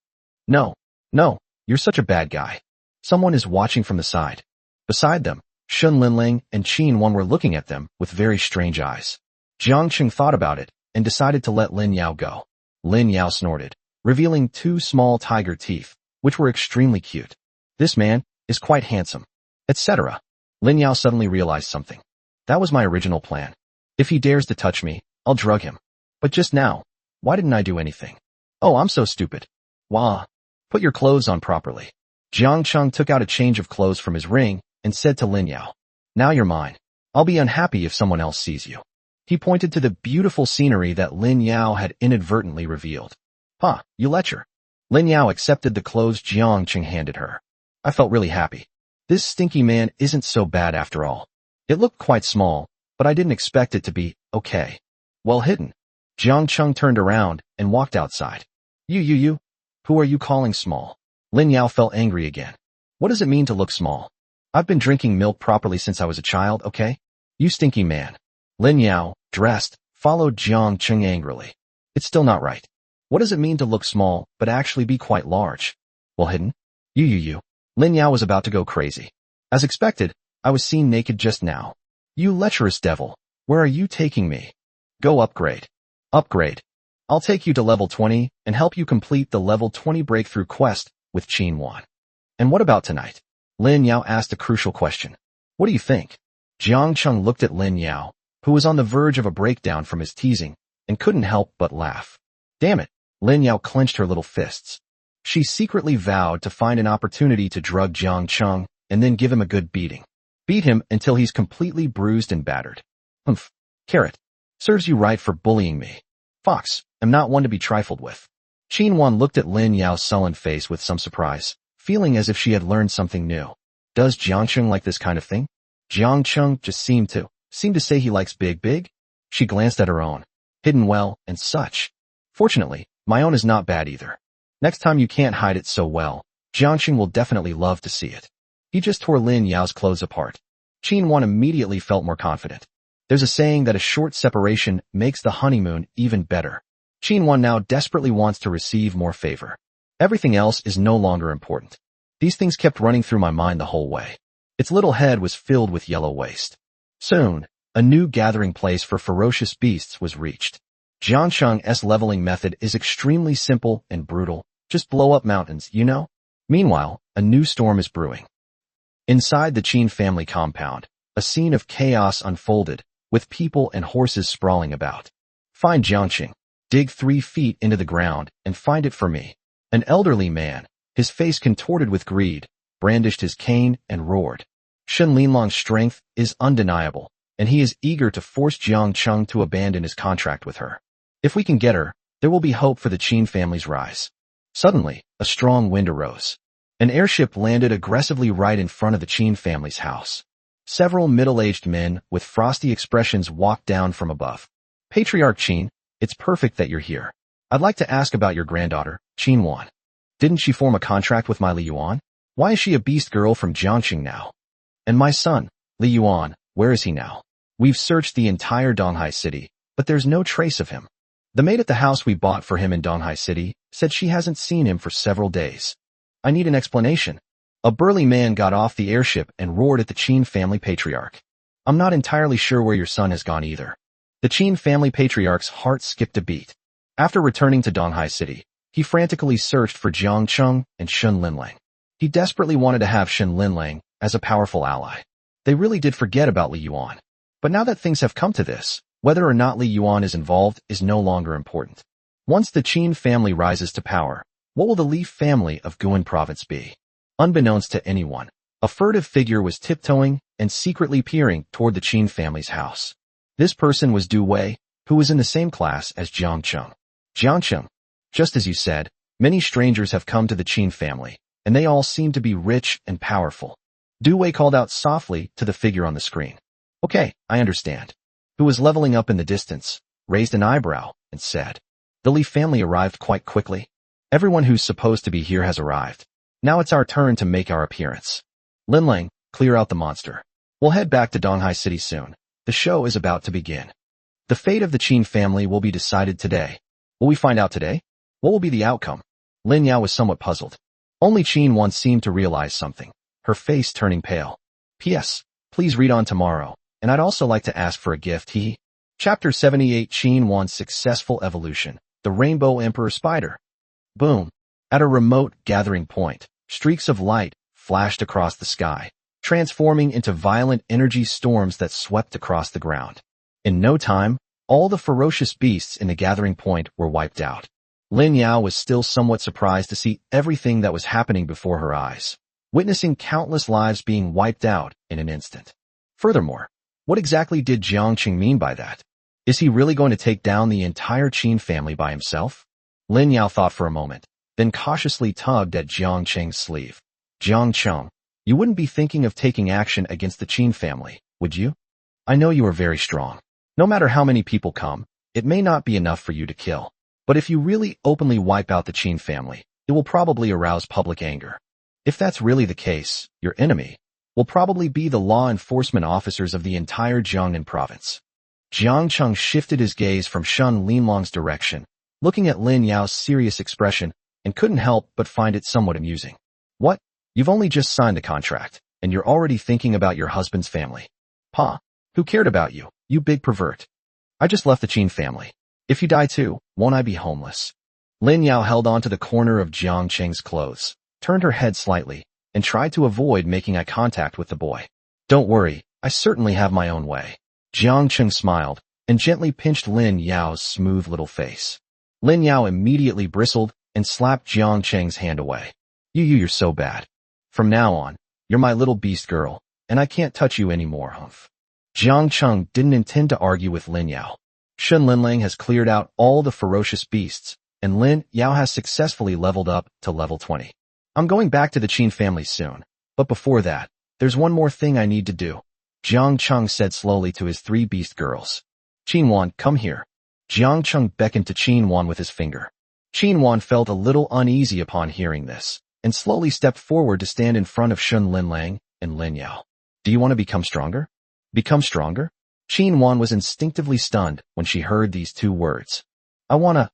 No, you're such a bad guy. Someone is watching from the side. Beside them, Shun Linling and Qin Wan were looking at them with very strange eyes. Jiang Cheng thought about it and decided to let Lin Yao go. Lin Yao snorted, revealing 2 small tiger teeth, which were extremely cute. This man is quite handsome, etc. Lin Yao suddenly realized something. That was my original plan. If he dares to touch me, I'll drug him. But just now, why didn't I do anything? Oh, I'm so stupid. Wah. Put your clothes on properly. Jiang Cheng took out a change of clothes from his ring and said to Lin Yao, now you're mine. I'll be unhappy if someone else sees you. He pointed to the beautiful scenery that Lin Yao had inadvertently revealed. You lecher. Lin Yao accepted the clothes Jiang Cheng handed her. I felt really happy. This stinky man isn't so bad after all. It looked quite small, but I didn't expect it to be okay. Well hidden. Jiang Cheng turned around and walked outside. You. Who are you calling small? Lin Yao felt angry again. What does it mean to look small? I've been drinking milk properly since I was a child, okay? You stinky man. Lin Yao, dressed, followed Jiang Cheng angrily. It's still not right. What does it mean to look small, but actually be quite large? Well hidden. You. Lin Yao was about to go crazy. As expected, I was seen naked just now. You lecherous devil, where are you taking me? Go upgrade. Upgrade. I'll take you to level 20 and help you complete the level 20 breakthrough quest with Qin Wan. And what about tonight? Lin Yao asked a crucial question. What do you think? Jiang Cheng looked at Lin Yao, who was on the verge of a breakdown from his teasing, and couldn't help but laugh. Damn it, Lin Yao clenched her little fists. She secretly vowed to find an opportunity to drug Jiang Cheng and then give him a good beating. Beat him until he's completely bruised and battered. Humph. Carrot. Serves you right for bullying me. Fox, I'm not one to be trifled with. Qin Wan looked at Lin Yao's sullen face with some surprise, feeling as if she had learned something new. Does Jiang Cheng like this kind of thing? Jiang Cheng just seemed to say he likes big. She glanced at her own. Hidden well, and such. Fortunately, my own is not bad either. Next time you can't hide it so well. Jiangxing will definitely love to see it. He just tore Lin Yao's clothes apart. Qin Wan immediately felt more confident. There's a saying that a short separation makes the honeymoon even better. Qin Wan now desperately wants to receive more favor. Everything else is no longer important. These things kept running through my mind the whole way. Its little head was filled with yellow waste. Soon, a new gathering place for ferocious beasts was reached. Jiangcheng's leveling method is extremely simple and brutal. Just blow up mountains, you know? Meanwhile, a new storm is brewing. Inside the Qin family compound, a scene of chaos unfolded, with people and horses sprawling about. Find Jiangxing. Dig 3 feet into the ground and find it for me. An elderly man, his face contorted with greed, brandished his cane and roared. Shen Linlong's strength is undeniable, and he is eager to force Jiangcheng to abandon his contract with her. If we can get her, there will be hope for the Qin family's rise. Suddenly, a strong wind arose. An airship landed aggressively right in front of the Qin family's house. Several middle-aged men with frosty expressions walked down from above. Patriarch Qin, it's perfect that you're here. I'd like to ask about your granddaughter, Qin Wan. Didn't she form a contract with my Li Yuan? Why is she a beast girl from Jiangxing now? And my son, Li Yuan, where is he now? We've searched the entire Donghai city, but there's no trace of him. The maid at the house we bought for him in Donghai city said she hasn't seen him for several days. I need an explanation. A burly man got off the airship and roared at the Qin family patriarch. I'm not entirely sure where your son has gone either. The Qin family patriarch's heart skipped a beat. After returning to Donghai city, he frantically searched for Jiangcheng and Shen Linlang. He desperately wanted to have Shen Linlang as a powerful ally. They really did forget about Li Yuan. But now that things have come to this, whether or not Li Yuan is involved is no longer important. Once the Qin family rises to power, what will the Li family of Guan province be? Unbeknownst to anyone, a furtive figure was tiptoeing and secretly peering toward the Qin family's house. This person was Du Wei, who was in the same class as Jiangcheng. Jiangcheng, just as you said, many strangers have come to the Qin family, and they all seem to be rich and powerful. Du Wei called out softly to the figure on the screen. Okay, I understand. Who was leveling up in the distance, raised an eyebrow, and said, the Li family arrived quite quickly. Everyone who's supposed to be here has arrived. Now it's our turn to make our appearance. Linlang, clear out the monster. We'll head back to Donghai City soon. The show is about to begin. The fate of the Qin family will be decided today. Will we find out today? What will be the outcome? Lin Yao was somewhat puzzled. Only Qin Wan seemed to realize something, her face turning pale. P.S. Please read on tomorrow, and I'd also like to ask for a gift. Chapter 78 Qin Wan's Successful Evolution, the Rainbow Emperor Spider. Boom. At a remote gathering point, streaks of light flashed across the sky, transforming into violent energy storms that swept across the ground. In no time, all the ferocious beasts in the gathering point were wiped out. Lin Yao was still somewhat surprised to see everything that was happening before her eyes, witnessing countless lives being wiped out in an instant. Furthermore, what exactly did Jiangqing mean by that? Is he really going to take down the entire Qin family by himself? Lin Yao thought for a moment, then cautiously tugged at Jiangqing's sleeve. Jiangcheng, you wouldn't be thinking of taking action against the Qin family, would you? I know you are very strong. No matter how many people come, it may not be enough for you to kill. But if you really openly wipe out the Qin family, it will probably arouse public anger. If that's really the case, your enemy will probably be the law enforcement officers of the entire Jiangnan province. Jiangcheng shifted his gaze from Shen Linlong's direction, looking at Lin Yao's serious expression, and couldn't help but find it somewhat amusing. What? You've only just signed the contract, and you're already thinking about your husband's family. Pa, who cared about you, you big pervert? I just left the Qin family. If you die too, won't I be homeless? Lin Yao held on to the corner of Jiangcheng's clothes, turned her head slightly, and tried to avoid making eye contact with the boy. Don't worry, I certainly have my own way. Jiangcheng smiled, and gently pinched Lin Yao's smooth little face. Lin Yao immediately bristled and slapped Jiangcheng's hand away. You're so bad. From now on, you're my little beast girl, and I can't touch you anymore, humph. Jiangcheng didn't intend to argue with Lin Yao. Shen Linlang has cleared out all the ferocious beasts, and Lin Yao has successfully leveled up to level 20. I'm going back to the Qin family soon, but before that, there's one more thing I need to do. Jiangcheng said slowly to his 3 beast girls. Qinwan, come here. Jiang Cheng beckoned to Qinwan with his finger. Qinwan felt a little uneasy upon hearing this, and slowly stepped forward to stand in front of Shun Linlang and Lin Yao. Do you want to become stronger? Become stronger? Qinwan was instinctively stunned when she heard these two words. I wanna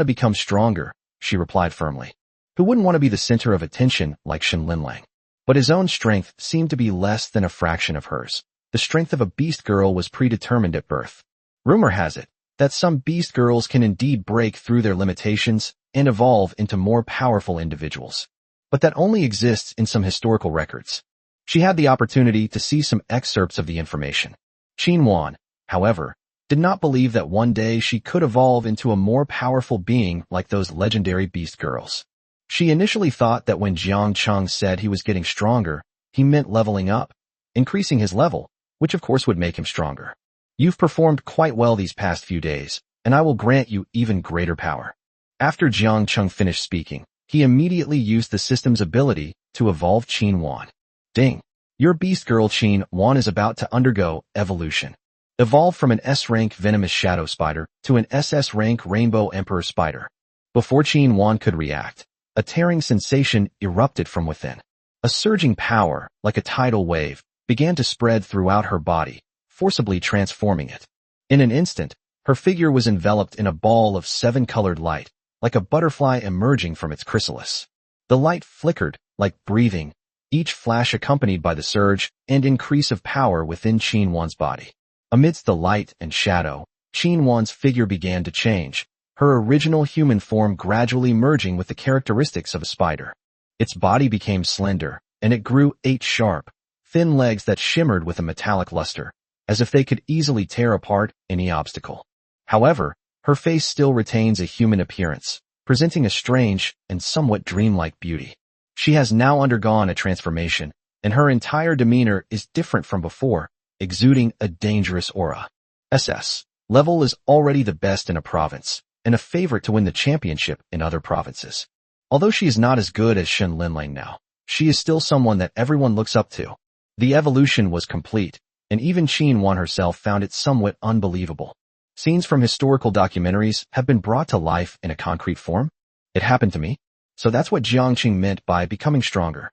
become stronger, she replied firmly. Who wouldn't want to be the center of attention like Shun Linlang? But his own strength seemed to be less than a fraction of hers. The strength of a beast girl was predetermined at birth. Rumor has it that some beast girls can indeed break through their limitations and evolve into more powerful individuals. But that only exists in some historical records. She had the opportunity to see some excerpts of the information. Qinwan, however, did not believe that one day she could evolve into a more powerful being like those legendary beast girls. She initially thought that when Jiang Cheng said he was getting stronger, he meant leveling up, increasing his level, which of course would make him stronger. You've performed quite well these past few days, and I will grant you even greater power. After Jiang Cheng finished speaking, he immediately used the system's ability to evolve Qinwan. Ding! Your beast girl Qinwan is about to undergo evolution. Evolve from an S-rank venomous shadow spider to an SS-rank rainbow emperor spider. Before Qinwan could react, a tearing sensation erupted from within. A surging power, like a tidal wave, began to spread throughout her body, forcibly transforming it. In an instant, her figure was enveloped in a ball of 7-colored light, like a butterfly emerging from its chrysalis. The light flickered, like breathing, each flash accompanied by the surge and increase of power within Qinwan's body. Amidst the light and shadow, Qinwan's figure began to change, her original human form gradually merging with the characteristics of a spider. Its body became slender, and it grew 8 sharp, thin legs that shimmered with a metallic luster, as if they could easily tear apart any obstacle. However, her face still retains a human appearance, presenting a strange and somewhat dreamlike beauty. She has now undergone a transformation, and her entire demeanor is different from before, exuding a dangerous aura. SS level is already the best in a province, and a favorite to win the championship in other provinces. Although she is not as good as Shun Linlang now, she is still someone that everyone looks up to. The evolution was complete, and even Qinwan herself found it somewhat unbelievable. Scenes from historical documentaries have been brought to life in a concrete form. It happened to me. So that's what Jiang Cheng meant by becoming stronger.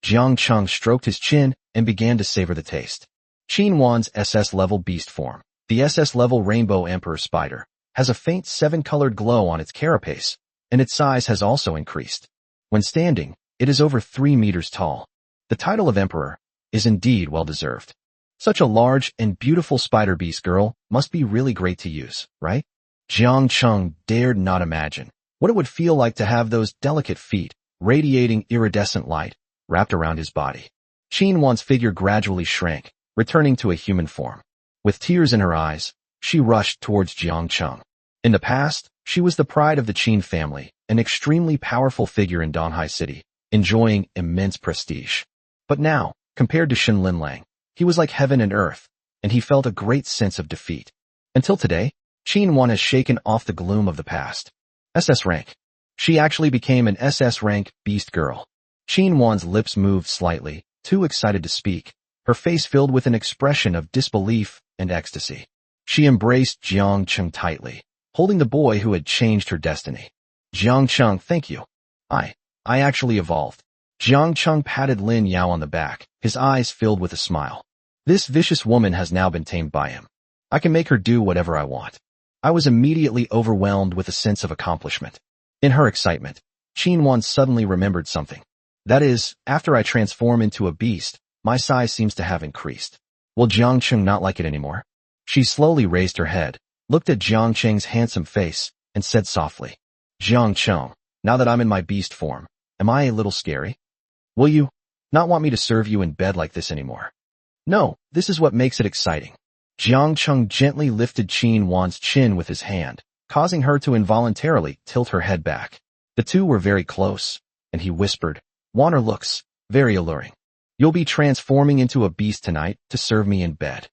Jiang Cheng stroked his chin and began to savor the taste. Qinwan's SS-level beast form, the SS-level rainbow emperor spider, has a faint 7-colored glow on its carapace, and its size has also increased. When standing, it is over 3 meters tall. The title of emperor is indeed well-deserved. Such a large and beautiful spider beast girl must be really great to use, right? Jiang Cheng dared not imagine what it would feel like to have those delicate feet, radiating iridescent light, wrapped around his body. Qinwan's figure gradually shrank, returning to a human form. With tears in her eyes, she rushed towards Jiang Cheng. In the past, she was the pride of the Qin family, an extremely powerful figure in Donghai City, enjoying immense prestige. But now, compared to Shun Linlang, he was like heaven and earth, and he felt a great sense of defeat. Until today, Qinwan has shaken off the gloom of the past. SS rank. She actually became an SS rank beast girl. Qinwan's lips moved slightly, too excited to speak, her face filled with an expression of disbelief and ecstasy. She embraced Jiang Cheng tightly, holding the boy who had changed her destiny. Jiang Cheng, thank you. I actually evolved. Jiang Cheng patted Lin Yao on the back, his eyes filled with a smile. This vicious woman has now been tamed by him. I can make her do whatever I want. I was immediately overwhelmed with a sense of accomplishment. In her excitement, Qinwan suddenly remembered something. That is, after I transform into a beast, my size seems to have increased. Will Jiang Cheng not like it anymore? She slowly raised her head, looked at Jiang Cheng's handsome face, and said softly, Jiang Cheng, now that I'm in my beast form, am I a little scary? Will you not want me to serve you in bed like this anymore? No, this is what makes it exciting. Jiang Cheng gently lifted Qinwan's chin with his hand, causing her to involuntarily tilt her head back. The two were very close, and he whispered, Water looks very alluring. You'll be transforming into a beast tonight to serve me in bed.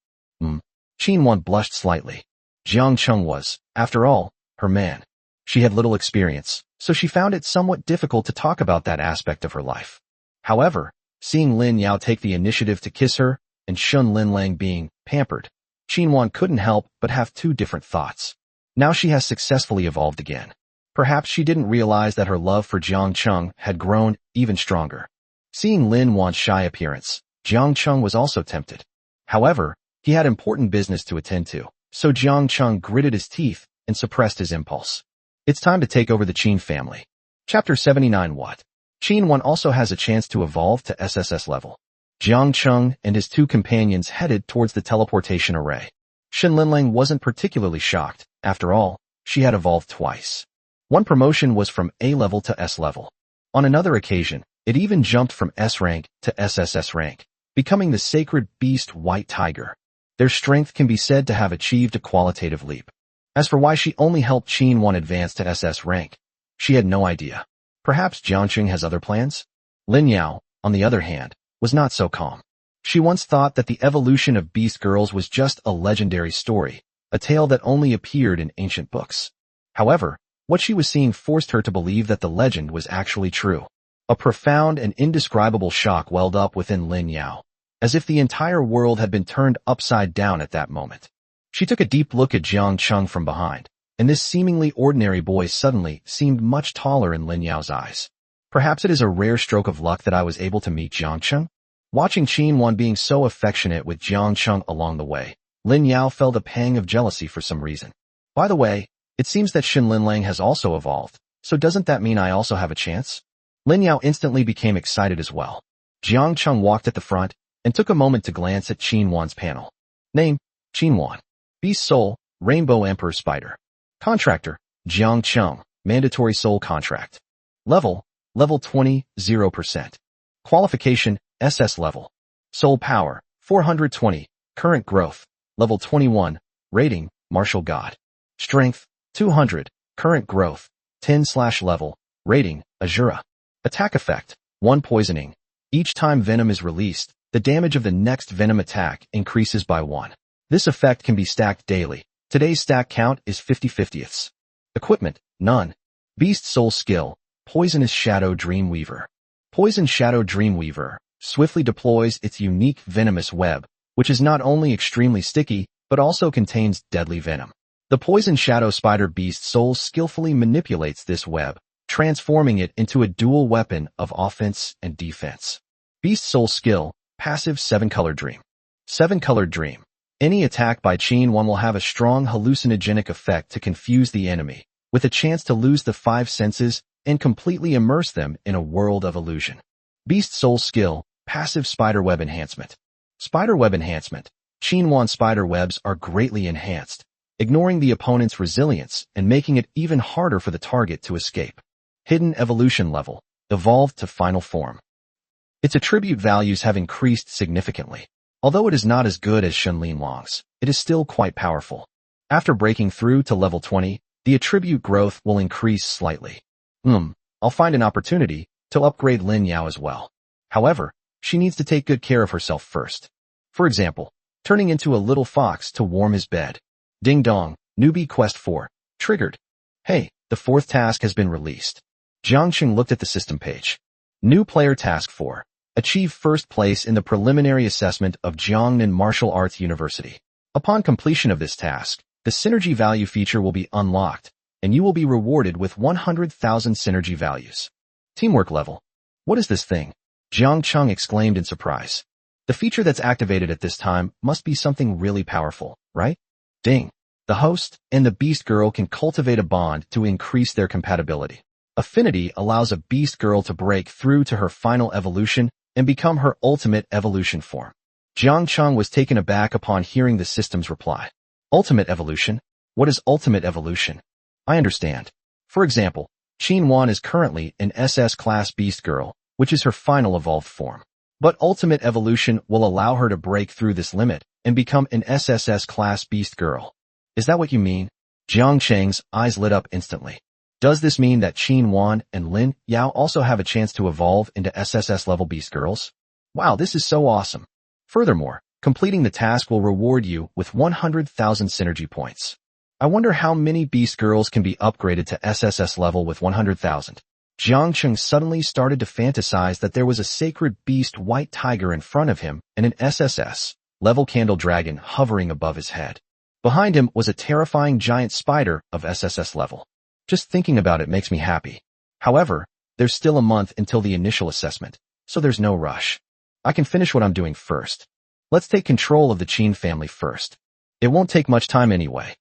Qinwan blushed slightly. Jiang Cheng was, after all, her man. She had little experience, so she found it somewhat difficult to talk about that aspect of her life. However, seeing Lin Yao take the initiative to kiss her, and Shun Linlang being pampered, Qinwan couldn't help but have two different thoughts. Now she has successfully evolved again. Perhaps she didn't realize that her love for Jiang Cheng had grown even stronger. Seeing Lin Wan's shy appearance, Jiang Cheng was also tempted. However, he had important business to attend to, so Jiang Cheng gritted his teeth and suppressed his impulse. It's time to take over the Qin family. Chapter 79. What? Qinwan also has a chance to evolve to SSS level. Jiang Cheng and his two companions headed towards the teleportation array. Shen Linlang wasn't particularly shocked. After all, she had evolved twice. One promotion was from A level to S level. On another occasion, it even jumped from S rank to SSS rank, becoming the sacred beast White Tiger. Their strength can be said to have achieved a qualitative leap. As for why she only helped Qinwan advance to SS rank, she had no idea. Perhaps Jiangqing has other plans? Lin Yao, on the other hand, was not so calm. She once thought that the evolution of Beast Girls was just a legendary story, a tale that only appeared in ancient books. However, what she was seeing forced her to believe that the legend was actually true. A profound and indescribable shock welled up within Lin Yao, as if the entire world had been turned upside down at that moment. She took a deep look at Jiang Cheng from behind, and this seemingly ordinary boy suddenly seemed much taller in Lin Yao's eyes. Perhaps it is a rare stroke of luck that I was able to meet Jiang Cheng. Watching Qinwan being so affectionate with Jiang Cheng along the way, Lin Yao felt a pang of jealousy for some reason. By the way, it seems that Shen Linlang has also evolved, so doesn't that mean I also have a chance? Lin Yao instantly became excited as well. Jiang Cheng walked at the front and took a moment to glance at Qinwan's panel. Name, Qinwan. Beast Soul, Rainbow Emperor Spider. Contractor, Jiang Cheng, Mandatory Soul Contract. Level 20, 0%. Qualification, SS level. Soul Power, 420. Current Growth, level 21. Rating, Martial God. Strength, 200. Current Growth, 10/level. Rating, Azura. Attack Effect, 1 Poisoning. Each time Venom is released, the damage of the next Venom attack increases by 1. This effect can be stacked daily. Today's stack count is 50/50ths. Equipment, none. Beast Soul Skill, Poisonous Shadow Dreamweaver. Poison Shadow Dreamweaver swiftly deploys its unique venomous web, which is not only extremely sticky, but also contains deadly venom. The Poison Shadow Spider Beast Soul skillfully manipulates this web, transforming it into a dual weapon of offense and defense. Beast Soul Skill, Passive 7-Color Dream. 7-Colored Dream. Any attack by Qinwan will have a strong hallucinogenic effect to confuse the enemy, with a chance to lose the 5 senses and completely immerse them in a world of illusion. Beast Soul Skill, Passive Spiderweb Enhancement. Spiderweb Enhancement. Qinwan spider webs are greatly enhanced, ignoring the opponent's resilience and making it even harder for the target to escape. Hidden Evolution Level, Evolved to Final Form. Its attribute values have increased significantly. Although it is not as good as Shen Linlang's, it is still quite powerful. After breaking through to level 20, the attribute growth will increase slightly. I'll find an opportunity to upgrade Lin Yao as well. However, she needs to take good care of herself first. For example, turning into a little fox to warm his bed. Ding dong, Newbie Quest 4, triggered. Hey, the 4th task has been released. Jiangqing looked at the system page. New player task 4. Achieve first place in the preliminary assessment of Jiangnan Martial Arts University. Upon completion of this task, the synergy value feature will be unlocked, and you will be rewarded with 100,000 synergy values. Teamwork level. What is this thing? Jiang Cheng exclaimed in surprise. The feature that's activated at this time must be something really powerful, right? Ding. The host and the beast girl can cultivate a bond to increase their compatibility. Affinity allows a beast girl to break through to her final evolution and become her ultimate evolution form. Jiang Cheng was taken aback upon hearing the system's reply. Ultimate evolution? What is ultimate evolution? I understand. For example, Qinwan is currently an SS class beast girl, which is her final evolved form. But ultimate evolution will allow her to break through this limit and become an SSS class beast girl. Is that what you mean? Jiang Cheng's eyes lit up instantly. Does this mean that Qinwan and Lin Yao also have a chance to evolve into SSS level beast girls? Wow, this is so awesome. Furthermore, completing the task will reward you with 100,000 synergy points. I wonder how many beast girls can be upgraded to SSS level with 100,000. Jiang Cheng suddenly started to fantasize that there was a sacred beast White Tiger in front of him and an SSS level candle dragon hovering above his head. Behind him was a terrifying giant spider of SSS level. Just thinking about it makes me happy. However, there's still a month until the initial assessment, so there's no rush. I can finish what I'm doing first. Let's take control of the Chin family first. It won't take much time anyway.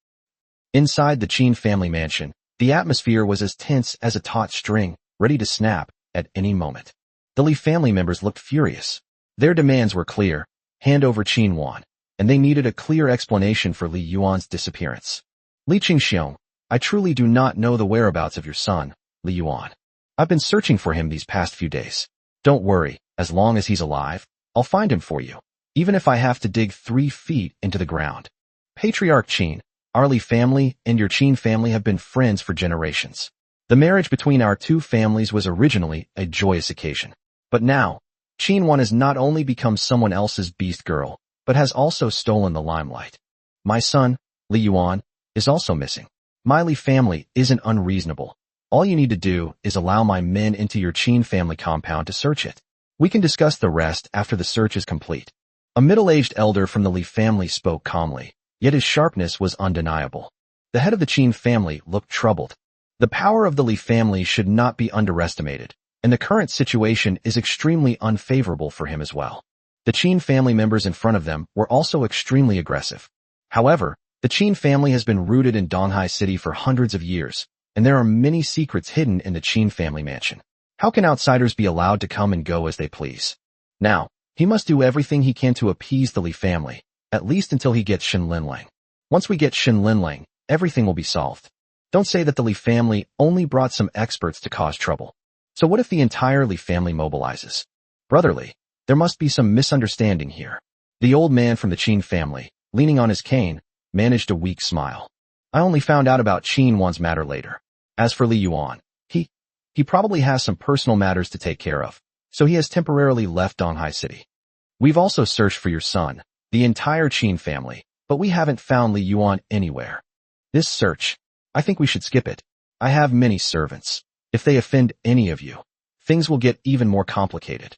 Inside the Chin family mansion, the atmosphere was as tense as a taut string, ready to snap at any moment. The Li family members looked furious. Their demands were clear: hand over Qin Wan, and they needed a clear explanation for Li Yuan's disappearance. Li Qingxiong, I truly do not know the whereabouts of your son, Li Yuan. I've been searching for him these past few days. Don't worry, as long as he's alive, I'll find him for you, even if I have to dig 3 feet into the ground. Patriarch Qin, our Li family and your Qin family have been friends for generations. The marriage between our two families was originally a joyous occasion. But now, Qin Wan has not only become someone else's beast girl, but has also stolen the limelight. My son, Li Yuan, is also missing. My Li family isn't unreasonable. All you need to do is allow my men into your Qin family compound to search it. We can discuss the rest after the search is complete. A middle-aged elder from the Li family spoke calmly, yet his sharpness was undeniable. The head of the Qin family looked troubled. The power of the Li family should not be underestimated, and the current situation is extremely unfavorable for him as well. The Qin family members in front of them were also extremely aggressive. However, the Qin family has been rooted in Donghai City for hundreds of years, and there are many secrets hidden in the Qin family mansion. How can outsiders be allowed to come and go as they please? Now, he must do everything he can to appease the Li family, at least until he gets Shen Linlang. Once we get Shen Linlang, everything will be solved. Don't say that the Li family only brought some experts to cause trouble. So what if the entire Li family mobilizes? Brotherly, there must be some misunderstanding here. The old man from the Qin family, leaning on his cane, managed a weak smile. I only found out about Qin Wan's matter later. As for Li Yuan, he probably has some personal matters to take care of, so he has temporarily left Donghai City. We've also searched for your son, the entire Qin family, but we haven't found Li Yuan anywhere. This search, I think we should skip it. I have many servants. If they offend any of you, things will get even more complicated.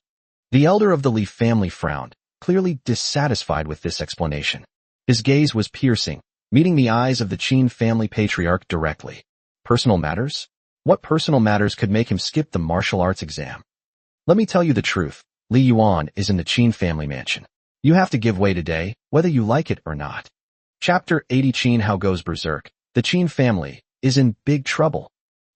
The elder of the Li family frowned, clearly dissatisfied with this explanation. His gaze was piercing, meeting the eyes of the Qin family patriarch directly. Personal matters? What personal matters could make him skip the martial arts exam? Let me tell you the truth. Li Yuan is in the Qin family mansion. You have to give way today, whether you like it or not. Chapter 80 Qin Hao goes berserk. The Qin family is in big trouble.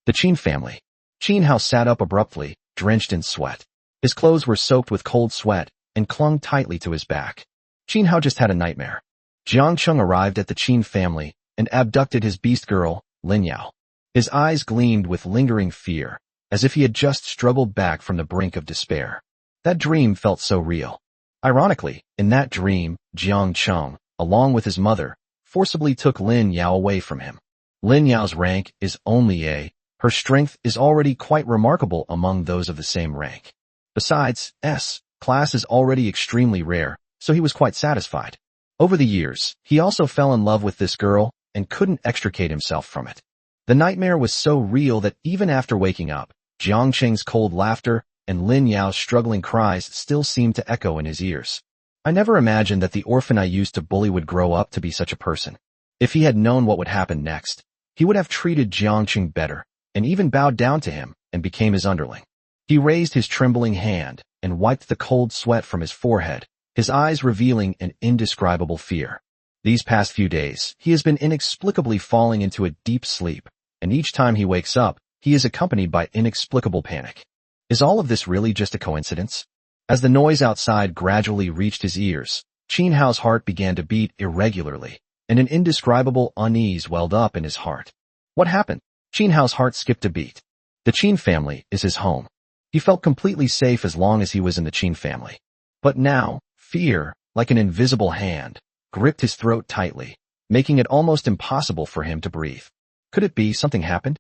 The Qin family. Qin Hao sat up abruptly, drenched in sweat. His clothes were soaked with cold sweat and clung tightly to his back. Qin Hao just had a nightmare. Jiang Cheng arrived at the Qin family and abducted his beast girl, Lin Yao. His eyes gleamed with lingering fear, as if he had just struggled back from the brink of despair. That dream felt so real. Ironically, in that dream, Jiang Cheng, along with his mother, forcibly took Lin Yao away from him. Lin Yao's rank is only A. Her strength is already quite remarkable among those of the same rank. Besides, S class is already extremely rare, so he was quite satisfied. Over the years, he also fell in love with this girl and couldn't extricate himself from it. The nightmare was so real that even after waking up, Jiang Cheng's cold laughter and Lin Yao's struggling cries still seemed to echo in his ears. I never imagined that the orphan I used to bully would grow up to be such a person. If he had known what would happen next, he would have treated Jiang Cheng better, and even bowed down to him and became his underling. He raised his trembling hand and wiped the cold sweat from his forehead, his eyes revealing an indescribable fear. These past few days, he has been inexplicably falling into a deep sleep, and each time he wakes up, he is accompanied by inexplicable panic. Is all of this really just a coincidence? As the noise outside gradually reached his ears, Qin Hao's heart began to beat irregularly, and an indescribable unease welled up in his heart. What happened? Qin Hao's heart skipped a beat. The Qin family is his home. He felt completely safe as long as he was in the Qin family. But now, fear, like an invisible hand, gripped his throat tightly, making it almost impossible for him to breathe. Could it be something happened?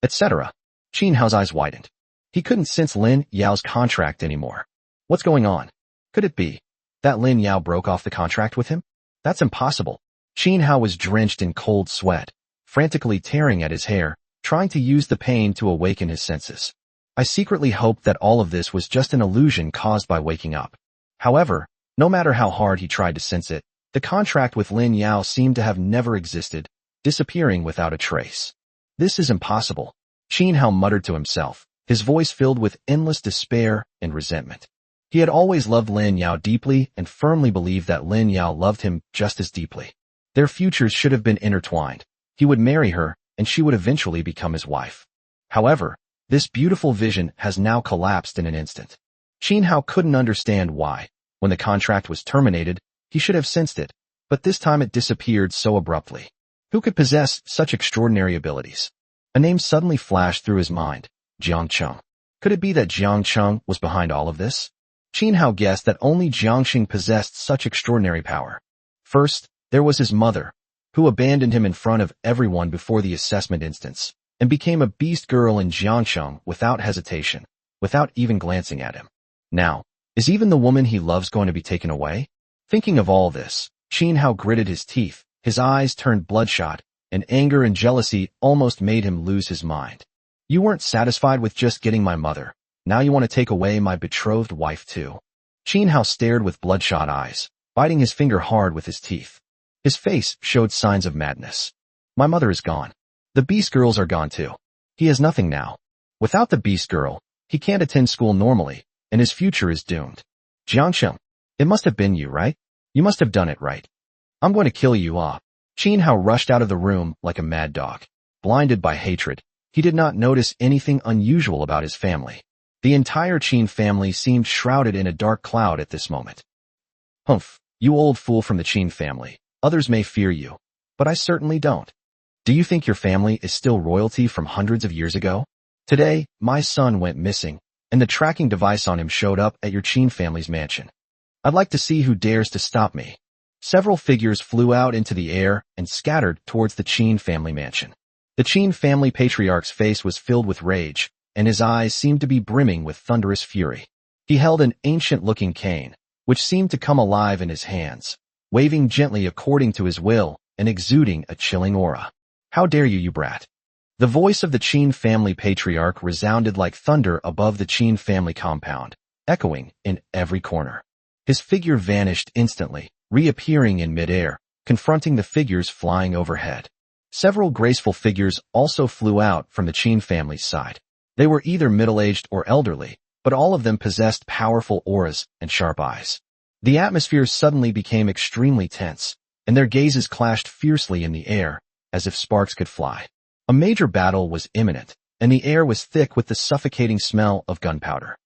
Etc. Qin Hao's eyes widened. He couldn't sense Lin Yao's contract anymore. What's going on? Could it be that Lin Yao broke off the contract with him? That's impossible. Qin Hao was drenched in cold sweat, frantically tearing at his hair, trying to use the pain to awaken his senses. I secretly hoped that all of this was just an illusion caused by waking up. However, No matter how hard he tried to sense it, the contract with Lin Yao seemed to have never existed, disappearing without a trace. This is impossible, Qin Hao muttered to himself, his voice filled with endless despair and resentment. He had always loved Lin Yao deeply and firmly believed that Lin Yao loved him just as deeply. Their futures should have been intertwined. He would marry her, and she would eventually become his wife. However, this beautiful vision has now collapsed in an instant. Qin Hao couldn't understand why. When the contract was terminated, he should have sensed it, but this time it disappeared so abruptly. Who could possess such extraordinary abilities? A name suddenly flashed through his mind, Jiang Cheng. Could it be that Jiang Cheng was behind all of this? Qin Hao guessed that only Jiang Cheng possessed such extraordinary power. First, there was his mother, who abandoned him in front of everyone before the assessment instance, and became a beast girl in Jiangcheng without hesitation, without even glancing at him. Now, is even the woman he loves going to be taken away? Thinking of all this, Qin Hao gritted his teeth, his eyes turned bloodshot, and anger and jealousy almost made him lose his mind. You weren't satisfied with just getting my mother. Now you want to take away my betrothed wife too. Qin Hao stared with bloodshot eyes, biting his finger hard with his teeth. His face showed signs of madness. My mother is gone. The beast girls are gone too. He has nothing now. Without the beast girl, he can't attend school normally, and his future is doomed. Jiangcheng, it must have been you, right? You must have done it right. I'm going to kill you off. Qin Hao rushed out of the room like a mad dog. Blinded by hatred, he did not notice anything unusual about his family. The entire Qin family seemed shrouded in a dark cloud at this moment. Humph, you old fool from the Qin family. Others may fear you, but I certainly don't. Do you think your family is still royalty from hundreds of years ago? Today, my son went missing, and the tracking device on him showed up at your Qin family's mansion. I'd like to see who dares to stop me. Several figures flew out into the air and scattered towards the Qin family mansion. The Qin family patriarch's face was filled with rage, and his eyes seemed to be brimming with thunderous fury. He held an ancient-looking cane, which seemed to come alive in his hands, waving gently according to his will and exuding a chilling aura. How dare you, you brat! The voice of the Qin family patriarch resounded like thunder above the Qin family compound, echoing in every corner. His figure vanished instantly, reappearing in midair, confronting the figures flying overhead. Several graceful figures also flew out from the Qin family's side. They were either middle-aged or elderly, but all of them possessed powerful auras and sharp eyes. The atmosphere suddenly became extremely tense, and their gazes clashed fiercely in the air, as if sparks could fly. A major battle was imminent, and the air was thick with the suffocating smell of gunpowder.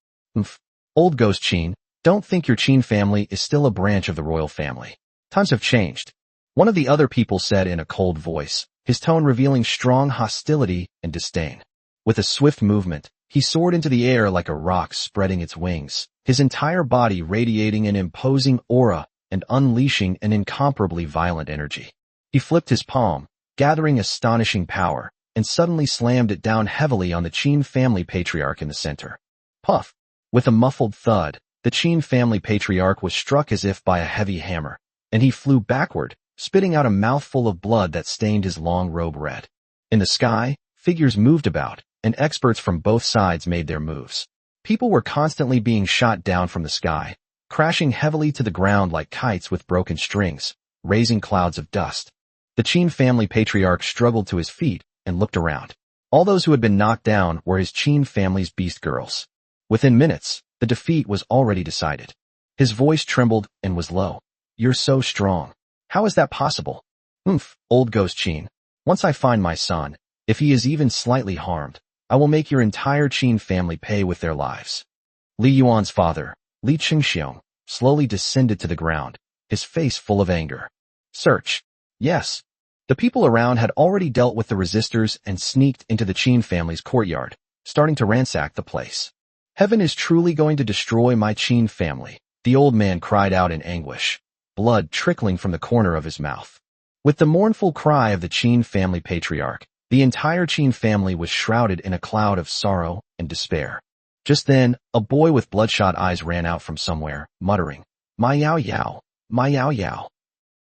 Old Ghost Qin, don't think your Qin family is still a branch of the royal family. Times have changed. One of the other people said in a cold voice, his tone revealing strong hostility and disdain. With a swift movement, he soared into the air like a roc spreading its wings, his entire body radiating an imposing aura and unleashing an incomparably violent energy. He flipped his palm, gathering astonishing power, and suddenly slammed it down heavily on the Qin family patriarch in the center. Puff! With a muffled thud, the Qin family patriarch was struck as if by a heavy hammer, and he flew backward, spitting out a mouthful of blood that stained his long robe red. In the sky, figures moved about, and experts from both sides made their moves. People were constantly being shot down from the sky, crashing heavily to the ground like kites with broken strings, raising clouds of dust. The Qin family patriarch struggled to his feet and looked around. All those who had been knocked down were his Qin family's beast girls. Within minutes, the defeat was already decided. His voice trembled and was low. You're so strong. How is that possible? Old Ghost Qin. Once I find my son, if he is even slightly harmed, I will make your entire Qin family pay with their lives. Li Yuan's father, Li Qingxiong, slowly descended to the ground, his face full of anger. Search. Yes. The people around had already dealt with the resistors and sneaked into the Qin family's courtyard, starting to ransack the place. Heaven is truly going to destroy my Qin family, the old man cried out in anguish, blood trickling from the corner of his mouth. With the mournful cry of the Qin family patriarch, the entire Qin family was shrouded in a cloud of sorrow and despair. Just then, a boy with bloodshot eyes ran out from somewhere, muttering, "My Yao Yao, my Yao Yao.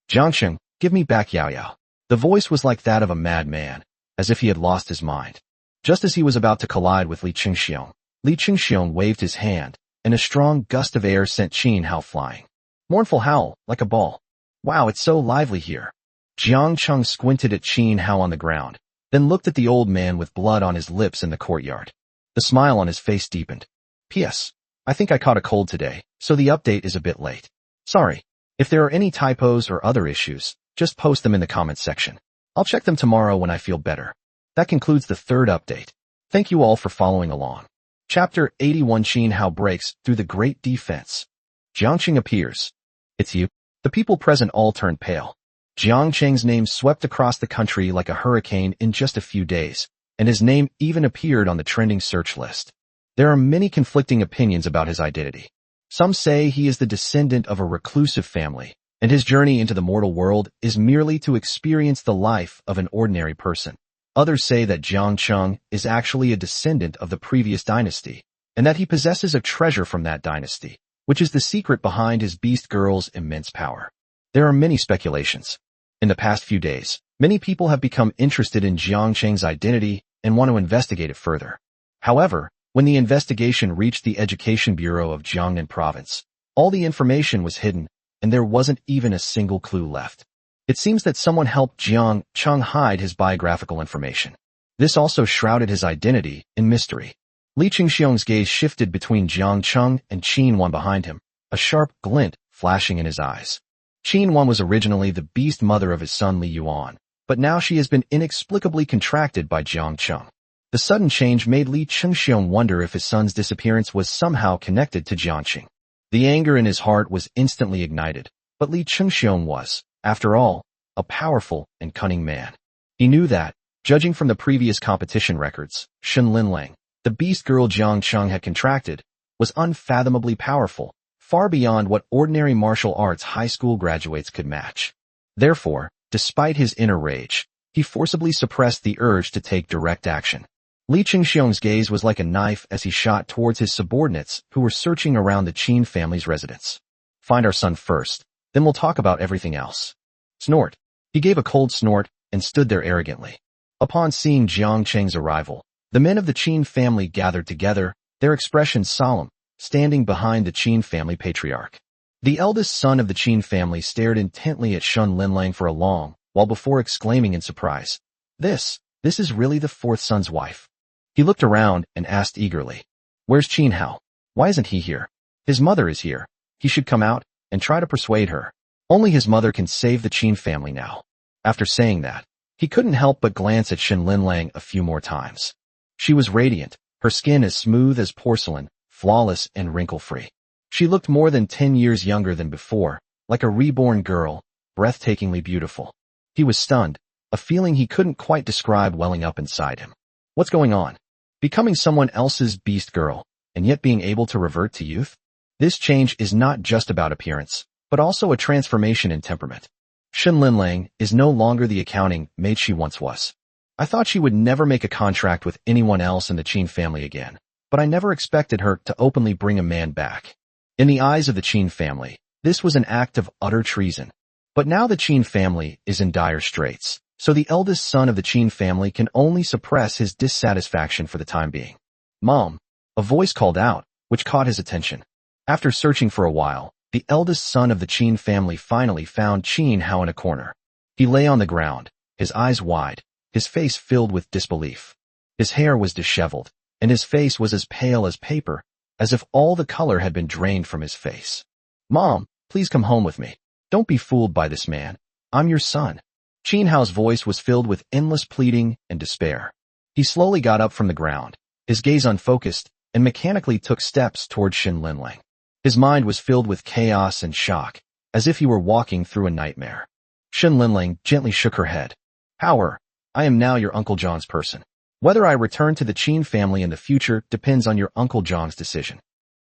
Jiangcheng, give me back Yao Yao." The voice was like that of a madman, as if he had lost his mind. Just as he was about to collide with Li Qingxiong waved his hand, and a strong gust of air sent Qin Hao flying. Mournful howl, like a ball. Wow, it's so lively here. Jiang Chung squinted at Qin Hao on the ground, then looked at the old man with blood on his lips in the courtyard. The smile on his face deepened. P.S. I think I caught a cold today, so the update is a bit late. Sorry. If there are any typos or other issues, just post them in the comments section. I'll check them tomorrow when I feel better. That concludes the third update. Thank you all for following along. Chapter 81. Qin Hao breaks through the great defense. Jiangqing appears. It's you. The people present all turned pale. Jiang Cheng's name swept across the country like a hurricane in just a few days, and his name even appeared on the trending search list. There are many conflicting opinions about his identity. Some say he is the descendant of a reclusive family, and his journey into the mortal world is merely to experience the life of an ordinary person. Others say that Jiang Cheng is actually a descendant of the previous dynasty, and that he possesses a treasure from that dynasty, which is the secret behind his beast girl's immense power. There are many speculations. In the past few days, many people have become interested in Jiang Cheng's identity and want to investigate it further. However, when the investigation reached the Education Bureau of Jiangnan Province, all the information was hidden, and there wasn't even a single clue left. It seems that someone helped Jiang Cheng hide his biographical information. This also shrouded his identity in mystery. Li Qingxiong's gaze shifted between Jiang Cheng and Qin Wan behind him, a sharp glint flashing in his eyes. Qin Wan was originally the beast mother of his son Li Yuan, but now she has been inexplicably contracted by Jiang Cheng. The sudden change made Li Qingxiong wonder if his son's disappearance was somehow connected to Jiangqing. The anger in his heart was instantly ignited, but Li Qingxiong was, after all, a powerful and cunning man. He knew that, judging from the previous competition records, Shen Linlang, the beast girl Jiang Cheng had contracted, was unfathomably powerful, far beyond what ordinary martial arts high school graduates could match. Therefore, despite his inner rage, he forcibly suppressed the urge to take direct action. Li Qingxiong's gaze was like a knife as he shot towards his subordinates who were searching around the Qin family's residence. Find our son first, then we'll talk about everything else. Snort. He gave a cold snort and stood there arrogantly. Upon seeing Jiang Cheng's arrival, the men of the Qin family gathered together, their expressions solemn, standing behind the Qin family patriarch. The eldest son of the Qin family stared intently at Shen Linlang for a long while before exclaiming in surprise, This is really the fourth son's wife. He looked around and asked eagerly, Where's Qin Hao? Why isn't he here? His mother is here. He should come out and try to persuade her. Only his mother can save the Qin family now. After saying that, he couldn't help but glance at Shen Linlang a few more times. She was radiant, her skin as smooth as porcelain, flawless and wrinkle-free. She looked more than 10 years younger than before, like a reborn girl, breathtakingly beautiful. He was stunned, a feeling he couldn't quite describe welling up inside him. What's going on? Becoming someone else's beast girl, and yet being able to revert to youth? This change is not just about appearance, but also a transformation in temperament. Shen Linlang is no longer the accounting maid she once was. I thought she would never make a contract with anyone else in the Qin family again, but I never expected her to openly bring a man back. In the eyes of the Qin family, this was an act of utter treason. But now the Qin family is in dire straits, so the eldest son of the Qin family can only suppress his dissatisfaction for the time being. Mom, a voice called out, which caught his attention. After searching for a while, the eldest son of the Qin family finally found Qin Hao in a corner. He lay on the ground, his eyes wide, his face filled with disbelief. His hair was disheveled, and his face was as pale as paper, as if all the color had been drained from his face. Mom, please come home with me. Don't be fooled by this man. I'm your son. Qin Hao's voice was filled with endless pleading and despair. He slowly got up from the ground, his gaze unfocused, and mechanically took steps toward Shen Linlang. His mind was filled with chaos and shock, as if he were walking through a nightmare. Shen Linlang gently shook her head. Howard, I am now your Uncle John's person. Whether I return to the Qin family in the future depends on your Uncle John's decision.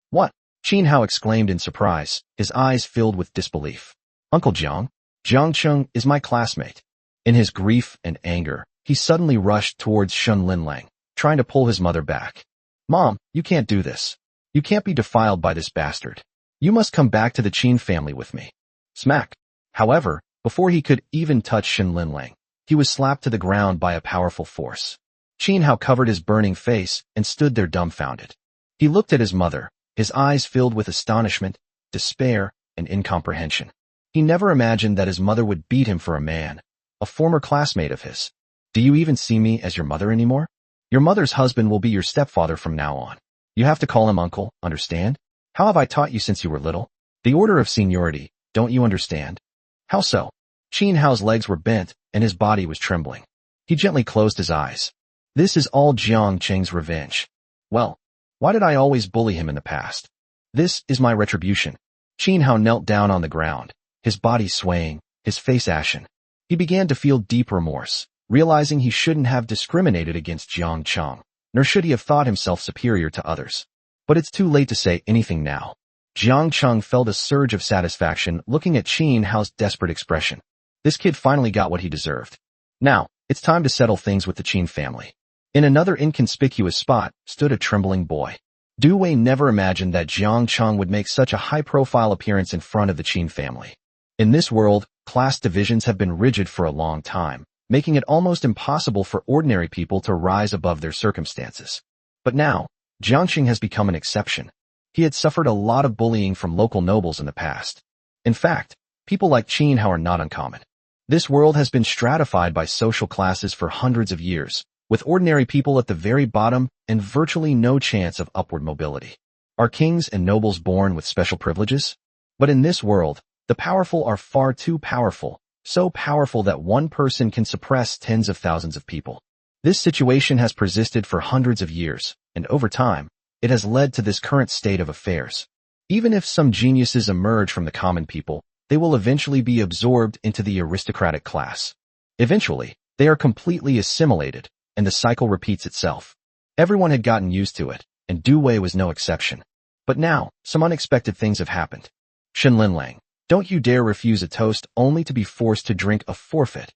What? Qin Hao exclaimed in surprise, his eyes filled with disbelief. Uncle Jiang? Jiang Cheng is my classmate. In his grief and anger, he suddenly rushed towards Shen Linlang, trying to pull his mother back. Mom, you can't do this. You can't be defiled by this bastard. You must come back to the Qin family with me. Smack. However, before he could even touch Shen Linlang, he was slapped to the ground by a powerful force. Qin Hao covered his burning face and stood there dumbfounded. He looked at his mother, his eyes filled with astonishment, despair, and incomprehension. He never imagined that his mother would beat him for a man, a former classmate of his. Do you even see me as your mother anymore? Your mother's husband will be your stepfather from now on. You have to call him uncle, understand? How have I taught you since you were little? The order of seniority, don't you understand? How so? Qin Hao's legs were bent, and his body was trembling. He gently closed his eyes. This is all Jiang Qing's revenge. Well, why did I always bully him in the past? This is my retribution. Qin Hao knelt down on the ground, his body swaying, his face ashen. He began to feel deep remorse, realizing he shouldn't have discriminated against Jiang Qing, nor should he have thought himself superior to others. But it's too late to say anything now. Jiang Qing felt a surge of satisfaction looking at Qin Hao's desperate expression. This kid finally got what he deserved. Now, it's time to settle things with the Qin family. In another inconspicuous spot stood a trembling boy. Du Wei never imagined that Jiang Qing would make such a high-profile appearance in front of the Qin family. In this world, class divisions have been rigid for a long time, making it almost impossible for ordinary people to rise above their circumstances. But now, Jiang Qing has become an exception. He had suffered a lot of bullying from local nobles in the past. In fact, people like Qin Hao are not uncommon. This world has been stratified by social classes for hundreds of years, with ordinary people at the very bottom and virtually no chance of upward mobility. Are kings and nobles born with special privileges? But in this world, the powerful are far too powerful, so powerful that one person can suppress tens of thousands of people. This situation has persisted for hundreds of years, and over time, it has led to this current state of affairs. Even if some geniuses emerge from the common people, they will eventually be absorbed into the aristocratic class. Eventually, they are completely assimilated, and the cycle repeats itself. Everyone had gotten used to it, and Du Wei was no exception. But now, some unexpected things have happened. Shen Linlang, don't you dare refuse a toast only to be forced to drink a forfeit.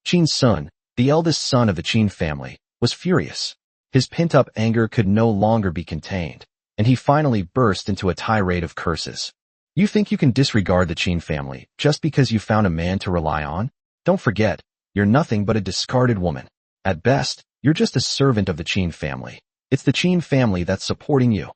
Qin Sun, the eldest son of the Qin family, was furious. His pent-up anger could no longer be contained, and he finally burst into a tirade of curses. You think you can disregard the Qin family just because you found a man to rely on? Don't forget, you're nothing but a discarded woman. At best, you're just a servant of the Qin family. It's the Qin family that's supporting you.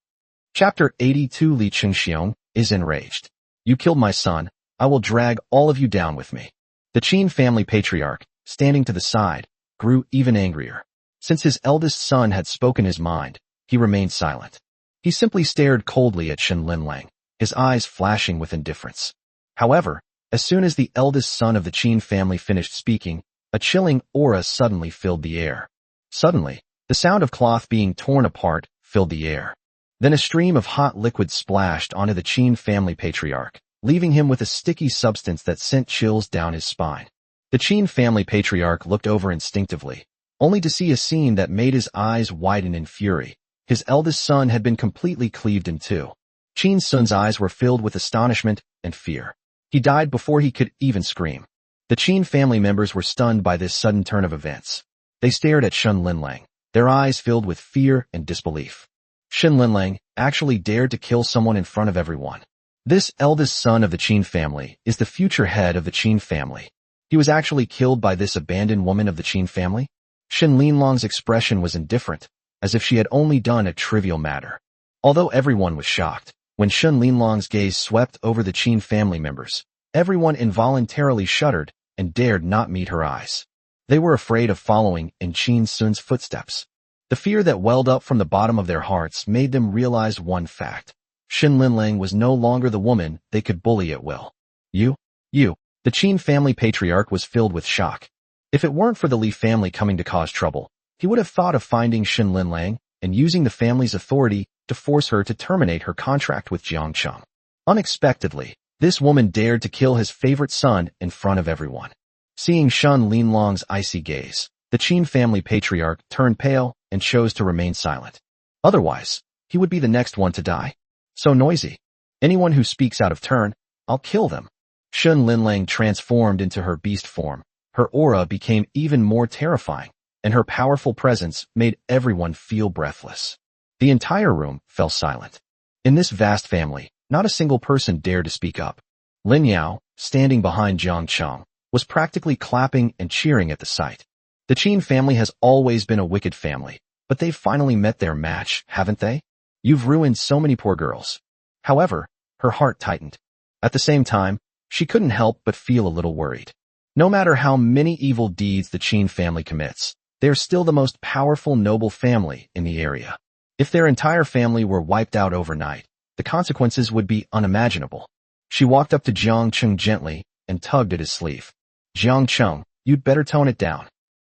Chapter 82. Li Chengxiong is enraged. You killed my son, I will drag all of you down with me. The Qin family patriarch, standing to the side, grew even angrier. Since his eldest son had spoken his mind, he remained silent. He simply stared coldly at Shen Linlang, his eyes flashing with indifference. However, as soon as the eldest son of the Qin family finished speaking, a chilling aura suddenly filled the air. Suddenly, the sound of cloth being torn apart filled the air. Then a stream of hot liquid splashed onto the Qin family patriarch, leaving him with a sticky substance that sent chills down his spine. The Qin family patriarch looked over instinctively, only to see a scene that made his eyes widen in fury. His eldest son had been completely cleaved in two. Qin Sun's eyes were filled with astonishment and fear. He died before he could even scream. The Qin family members were stunned by this sudden turn of events. They stared at Shen Linlang, their eyes filled with fear and disbelief. Shen Linlang actually dared to kill someone in front of everyone. This eldest son of the Qin family is the future head of the Qin family. He was actually killed by this abandoned woman of the Qin family? Shen Linlang's expression was indifferent, as if she had only done a trivial matter. Although everyone was shocked, when Shen Linlang's gaze swept over the Qin family members, everyone involuntarily shuddered and dared not meet her eyes. They were afraid of following in Qin Sun's footsteps. The fear that welled up from the bottom of their hearts made them realize one fact. Shen Linlang was no longer the woman they could bully at will. You. The Qin family patriarch was filled with shock. If it weren't for the Li family coming to cause trouble, he would have thought of finding Shen Linlang and using the family's authority to force her to terminate her contract with Jiang Qing. Unexpectedly, this woman dared to kill his favorite son in front of everyone. Seeing Shen Linlang's icy gaze, the Qin family patriarch turned pale and chose to remain silent. Otherwise, he would be the next one to die. So noisy. Anyone who speaks out of turn, I'll kill them. Shen Linlang transformed into her beast form. Her aura became even more terrifying, and her powerful presence made everyone feel breathless. The entire room fell silent. In this vast family, not a single person dared to speak up. Lin Yao, standing behind Jiang Qing, was practically clapping and cheering at the sight. The Qin family has always been a wicked family, but they've finally met their match, haven't they? You've ruined so many poor girls. However, her heart tightened. At the same time, she couldn't help but feel a little worried. No matter how many evil deeds the Qin family commits, they are still the most powerful noble family in the area. If their entire family were wiped out overnight, the consequences would be unimaginable. She walked up to Jiang Cheng gently and tugged at his sleeve. Jiang Cheng, you'd better tone it down,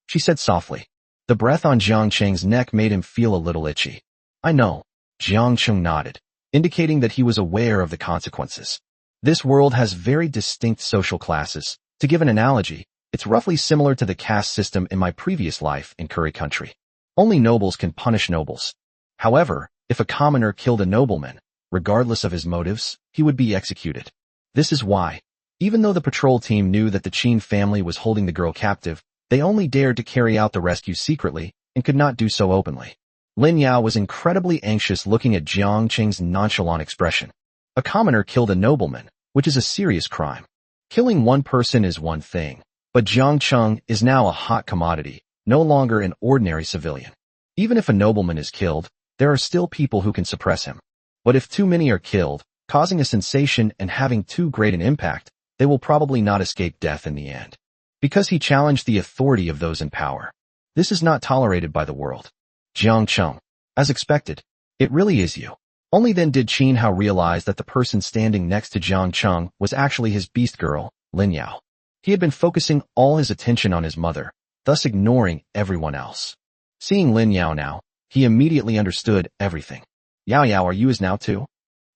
she said softly. The breath on Jiang Cheng's neck made him feel a little itchy. I know, Jiang Cheng nodded, indicating that he was aware of the consequences. This world has very distinct social classes. To give an analogy, it's roughly similar to the caste system in my previous life in Curry Country. Only nobles can punish nobles. However, if a commoner killed a nobleman, regardless of his motives, he would be executed. This is why, even though the patrol team knew that the Qin family was holding the girl captive, they only dared to carry out the rescue secretly and could not do so openly. Lin Yao was incredibly anxious looking at Jiang Cheng's nonchalant expression. A commoner killed a nobleman, which is a serious crime. Killing one person is one thing, but Jiang Cheng is now a hot commodity, no longer an ordinary civilian. Even if a nobleman is killed, there are still people who can suppress him. But if too many are killed, causing a sensation and having too great an impact, they will probably not escape death in the end. Because he challenged the authority of those in power. This is not tolerated by the world. Jiang Cheng. As expected, it really is you. Only then did Qin Hao realize that the person standing next to Jiang Cheng was actually his beast girl, Lin Yao. He had been focusing all his attention on his mother, thus ignoring everyone else. Seeing Lin Yao now, he immediately understood everything. Yao Yao, are you as now too?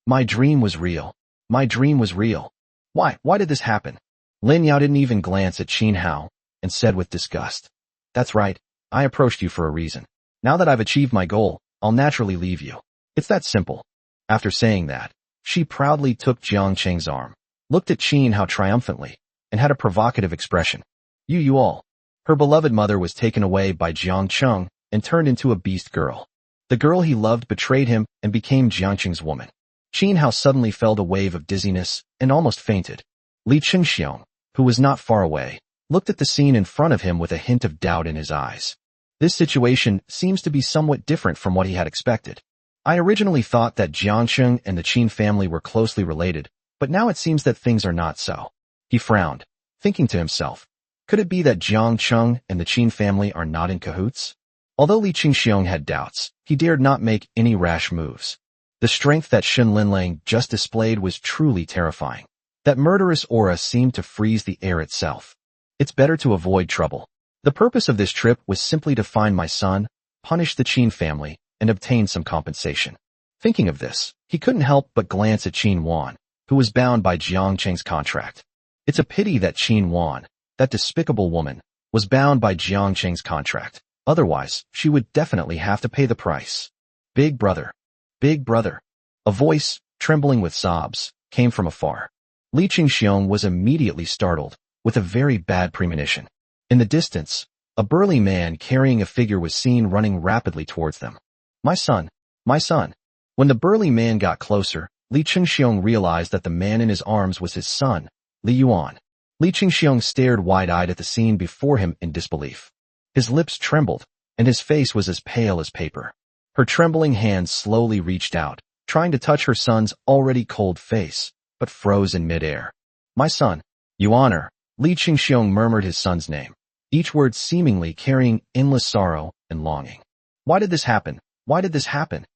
My dream was real. My dream was real. Why did this happen? Lin Yao didn't even glance at Qin Hao and said with disgust. That's right, I approached you for a reason. Now that I've achieved my goal, I'll naturally leave you. It's that simple. After saying that, she proudly took Jiang Cheng's arm, looked at Qin Hao triumphantly, and had a provocative expression. You all. Her beloved mother was taken away by Jiang Cheng and turned into a beast girl. The girl he loved betrayed him and became Jiang Cheng's woman. Qin Hao suddenly felt a wave of dizziness and almost fainted. Li Qingxiong, who was not far away, looked at the scene in front of him with a hint of doubt in his eyes. This situation seems to be somewhat different from what he had expected. I originally thought that Jiang Cheng and the Qin family were closely related, but now it seems that things are not so. He frowned, thinking to himself, could it be that Jiang Cheng and the Qin family are not in cahoots? Although Li Qingxiong had doubts, he dared not make any rash moves. The strength that Shen Linlang just displayed was truly terrifying. That murderous aura seemed to freeze the air itself. It's better to avoid trouble. The purpose of this trip was simply to find my son, punish the Qin family, and obtain some compensation. Thinking of this, he couldn't help but glance at Qin Wan, who was bound by Jiang Cheng's contract. It's a pity that Qin Wan, that despicable woman, was bound by Jiang Cheng's contract. Otherwise, she would definitely have to pay the price. Big brother. Big brother. A voice, trembling with sobs, came from afar. Li Qingxiong was immediately startled, with a very bad premonition. In the distance, a burly man carrying a figure was seen running rapidly towards them. My son. My son. When the burly man got closer, Li Qingxiong realized that the man in his arms was his son, Li Yuan. Li Qingxiong stared wide-eyed at the scene before him in disbelief. His lips trembled, and his face was as pale as paper. Her trembling hands slowly reached out, trying to touch her son's already cold face, but froze in midair. My son. Yuaner. Li Qingxiong murmured his son's name, each word seemingly carrying endless sorrow and longing. Why did this happen? Why did this happen?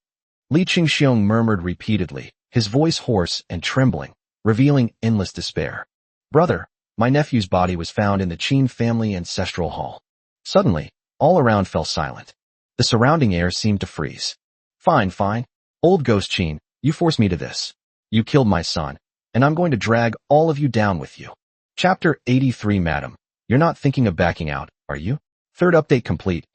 Li Qingxiong murmured repeatedly, his voice hoarse and trembling, revealing endless despair. Brother, my nephew's body was found in the Qin family ancestral hall. Suddenly, all around fell silent. The surrounding air seemed to freeze. Fine. Old ghost Qin, you forced me to this. You killed my son, and I'm going to drag all of you down with you. Chapter 83. Madam, you're not thinking of backing out, are you? Third update complete.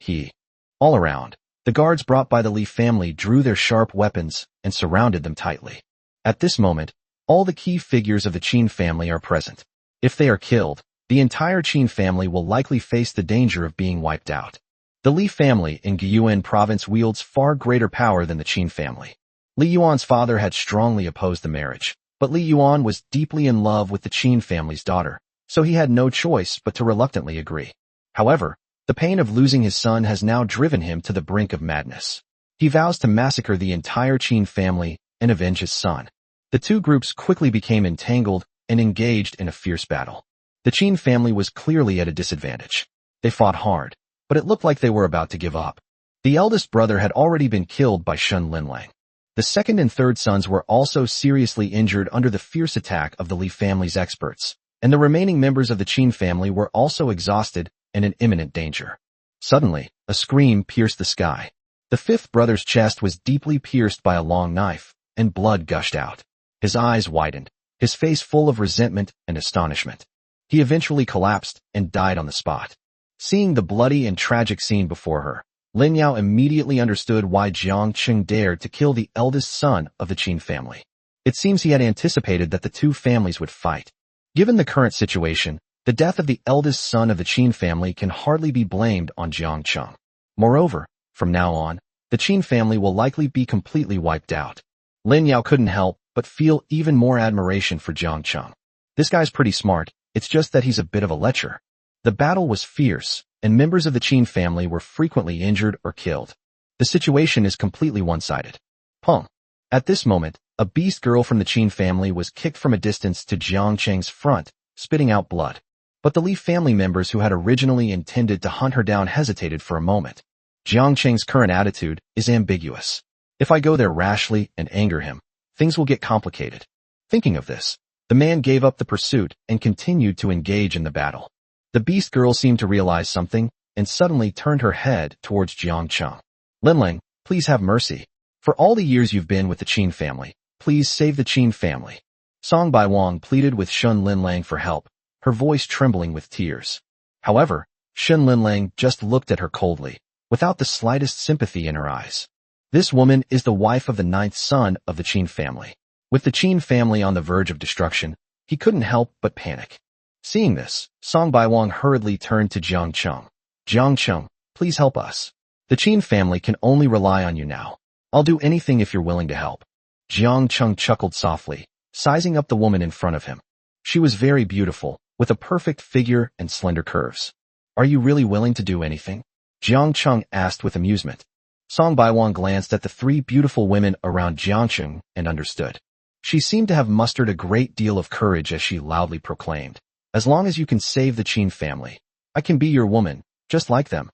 All around, the guards brought by the Li family drew their sharp weapons and surrounded them tightly. At this moment, all the key figures of the Qin family are present. If they are killed, the entire Qin family will likely face the danger of being wiped out. The Li family in Guyuan province wields far greater power than the Qin family. Li Yuan's father had strongly opposed the marriage, but Li Yuan was deeply in love with the Qin family's daughter, so he had no choice but to reluctantly agree. However, the pain of losing his son has now driven him to the brink of madness. He vows to massacre the entire Qin family and avenge his son. The two groups quickly became entangled and engaged in a fierce battle. The Qin family was clearly at a disadvantage. They fought hard, but it looked like they were about to give up. The eldest brother had already been killed by Shun Linlang. The second and third sons were also seriously injured under the fierce attack of the Li family's experts, and the remaining members of the Qin family were also exhausted and in imminent danger. Suddenly, a scream pierced the sky. The fifth brother's chest was deeply pierced by a long knife, and blood gushed out. His eyes widened, his face full of resentment and astonishment. He eventually collapsed and died on the spot. Seeing the bloody and tragic scene before her, Lin Yao immediately understood why Jiang Qing dared to kill the eldest son of the Qin family. It seems he had anticipated that the two families would fight. Given the current situation, the death of the eldest son of the Qin family can hardly be blamed on Jiang Qing. Moreover, from now on, the Qin family will likely be completely wiped out. Lin Yao couldn't help but feel even more admiration for Jiang Qing. This guy's pretty smart, it's just that he's a bit of a lecher. The battle was fierce, and members of the Qin family were frequently injured or killed. The situation is completely one-sided. Pum. At this moment, a beast girl from the Qin family was kicked from a distance to Jiang Qing's front, spitting out blood. But the Li family members who had originally intended to hunt her down hesitated for a moment. Jiang Qing's current attitude is ambiguous. If I go there rashly and anger him, things will get complicated. Thinking of this, the man gave up the pursuit and continued to engage in the battle. The beast girl seemed to realize something and suddenly turned her head towards Jiang Qing. Linlang, please have mercy. For all the years you've been with the Qin family, please save the Qin family. Song Bai Wang pleaded with Shun Linlang for help, her voice trembling with tears. However, Shun Linlang just looked at her coldly, without the slightest sympathy in her eyes. This woman is the wife of the ninth son of the Qin family. With the Qin family on the verge of destruction, he couldn't help but panic. Seeing this, Song Bai Wang hurriedly turned to Jiang Qing. Jiang Qing, please help us. The Qin family can only rely on you now. I'll do anything if you're willing to help. Jiang Qing chuckled softly, sizing up the woman in front of him. She was very beautiful, with a perfect figure and slender curves. Are you really willing to do anything? Jiang Qing asked with amusement. Song Bai Wang glanced at the three beautiful women around Jiang Qing and understood. She seemed to have mustered a great deal of courage as she loudly proclaimed, as long as you can save the Qin family, I can be your woman, just like them.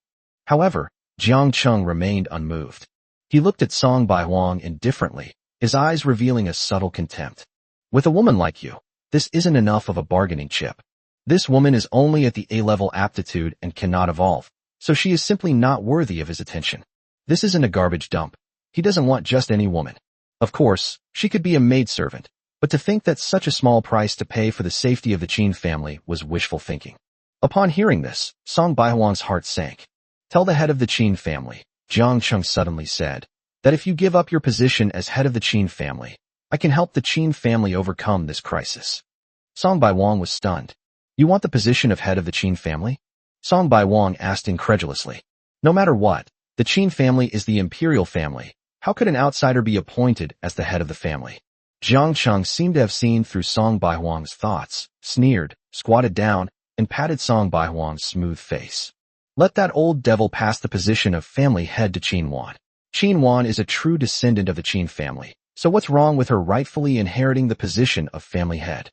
However, Jiang Qing remained unmoved. He looked at Song Bai Wang indifferently, his eyes revealing a subtle contempt. With a woman like you, this isn't enough of a bargaining chip. This woman is only at the A-level aptitude and cannot evolve, so she is simply not worthy of his attention. This isn't a garbage dump. He doesn't want just any woman. Of course, she could be a maidservant, but to think that such a small price to pay for the safety of the Qin family was wishful thinking. Upon hearing this, Song Bai Wang's heart sank. Tell the head of the Qin family, Jiang Qing suddenly said, that if you give up your position as head of the Qin family, I can help the Qin family overcome this crisis. Song Bai Wang was stunned. You want the position of head of the Qin family? Song Bai Wang asked incredulously. No matter what, the Qin family is the imperial family. How could an outsider be appointed as the head of the family? Jiang Qing seemed to have seen through Song Bai Wang's thoughts, sneered, squatted down, and patted Song Bai Wang's smooth face. Let that old devil pass the position of family head to Qin Wan. Qin Wan is a true descendant of the Qin family, so what's wrong with her rightfully inheriting the position of family head?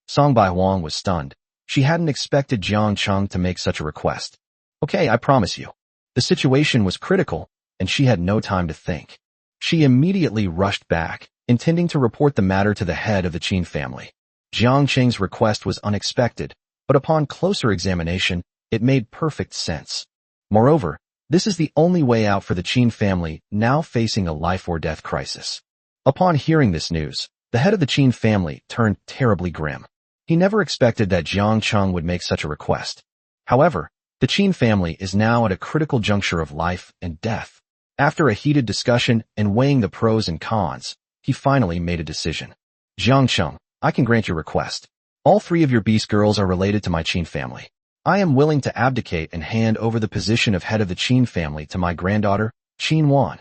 Song Bai Wang was stunned. She hadn't expected Jiang Qing to make such a request. Okay, I promise you. The situation was critical, and she had no time to think. She immediately rushed back, intending to report the matter to the head of the Qin family. Jiang Qing's request was unexpected, but upon closer examination, it made perfect sense. Moreover, this is the only way out for the Qin family now facing a life-or-death crisis. Upon hearing this news, the head of the Qin family turned terribly grim. He never expected that Jiang Qing would make such a request. However, the Qin family is now at a critical juncture of life and death. After a heated discussion and weighing the pros and cons, he finally made a decision. Jiang Qing, I can grant your request. All three of your beast girls are related to my Qin family. I am willing to abdicate and hand over the position of head of the Qin family to my granddaughter, Qin Wan.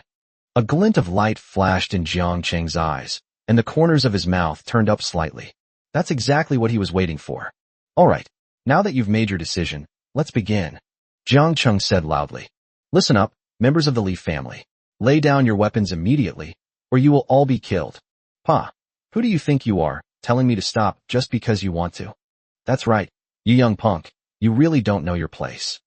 A glint of light flashed in Jiang Qing's eyes, and the corners of his mouth turned up slightly. That's exactly what he was waiting for. All right, now that you've made your decision, let's begin. Jiang Qing said loudly. Listen up, members of the Li family. Lay down your weapons immediately, or you will all be killed. Pa. Who do you think you are, telling me to stop just because you want to? That's right, you young punk, you really don't know your place.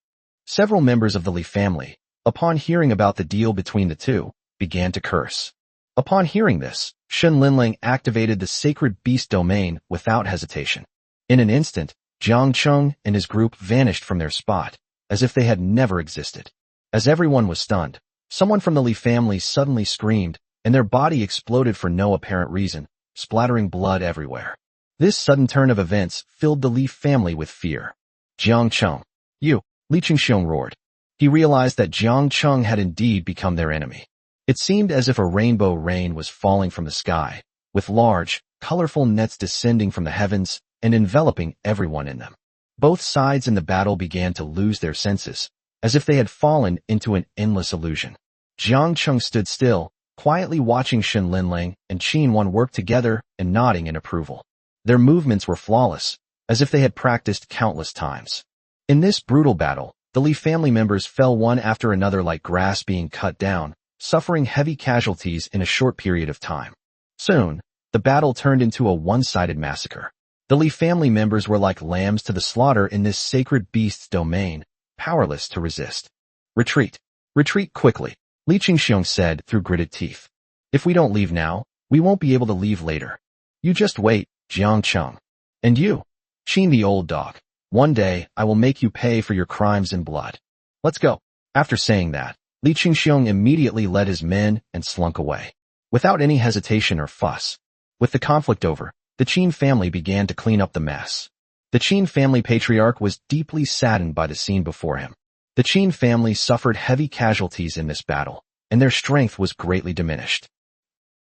Several members of the Lee family, upon hearing about the deal between the two, began to curse. Upon hearing this, Shen Linling activated the sacred beast domain without hesitation. In an instant, Jiang Cheng and his group vanished from their spot, as if they had never existed. As everyone was stunned, someone from the Lee family suddenly screamed, and their body exploded for no apparent reason, splattering blood everywhere. This sudden turn of events filled the Lee family with fear. Jiang Cheng, you, Li Qingxiong roared. He realized that Jiang Cheng had indeed become their enemy. It seemed as if a rainbow rain was falling from the sky, with large, colorful nets descending from the heavens and enveloping everyone in them. Both sides in the battle began to lose their senses, as if they had fallen into an endless illusion. Jiang Cheng stood still, quietly watching Shen Linling and Qin Wan work together and nodding in approval. Their movements were flawless, as if they had practiced countless times. In this brutal battle, the Li family members fell one after another like grass being cut down, suffering heavy casualties in a short period of time. Soon, the battle turned into a one-sided massacre. The Li family members were like lambs to the slaughter in this sacred beast's domain, powerless to resist. Retreat. Retreat quickly, Li Qingxiong said through gritted teeth. If we don't leave now, we won't be able to leave later. You just wait, Jiang Cheng. And you, Qin the old dog. One day, I will make you pay for your crimes in blood. Let's go. After saying that, Li Qingxiong immediately led his men and slunk away. Without any hesitation or fuss. With the conflict over, the Qin family began to clean up the mess. The Qin family patriarch was deeply saddened by the scene before him. The Qin family suffered heavy casualties in this battle, and their strength was greatly diminished.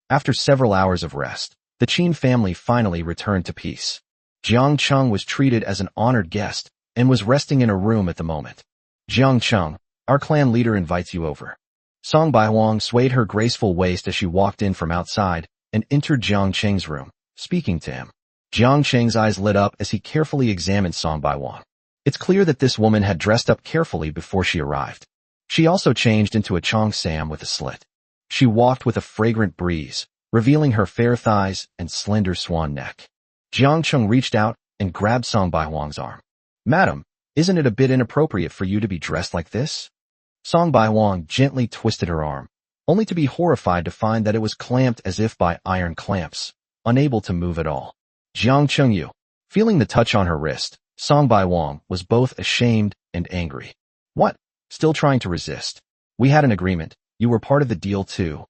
After several hours of rest, the Qin family finally returned to peace. Jiang Cheng was treated as an honored guest and was resting in a room at the moment. Jiang Cheng, our clan leader invites you over. Song Baihuang swayed her graceful waist as she walked in from outside and entered Jiang Cheng's room, speaking to him. Jiang Cheng's eyes lit up as he carefully examined Song Baihuang. It's clear that this woman had dressed up carefully before she arrived. She also changed into a Chong Sam with a slit. She walked with a fragrant breeze, revealing her fair thighs and slender swan neck. Jiang Cheng reached out and grabbed Song Baihuang's arm. Madam, isn't it a bit inappropriate for you to be dressed like this? Song Baihuang gently twisted her arm, only to be horrified to find that it was clamped as if by iron clamps, unable to move at all. Jiang Chengyu, feeling the touch on her wrist, Song Baihuang was both ashamed and angry. What? Still trying to resist? We had an agreement. You were part of the deal too.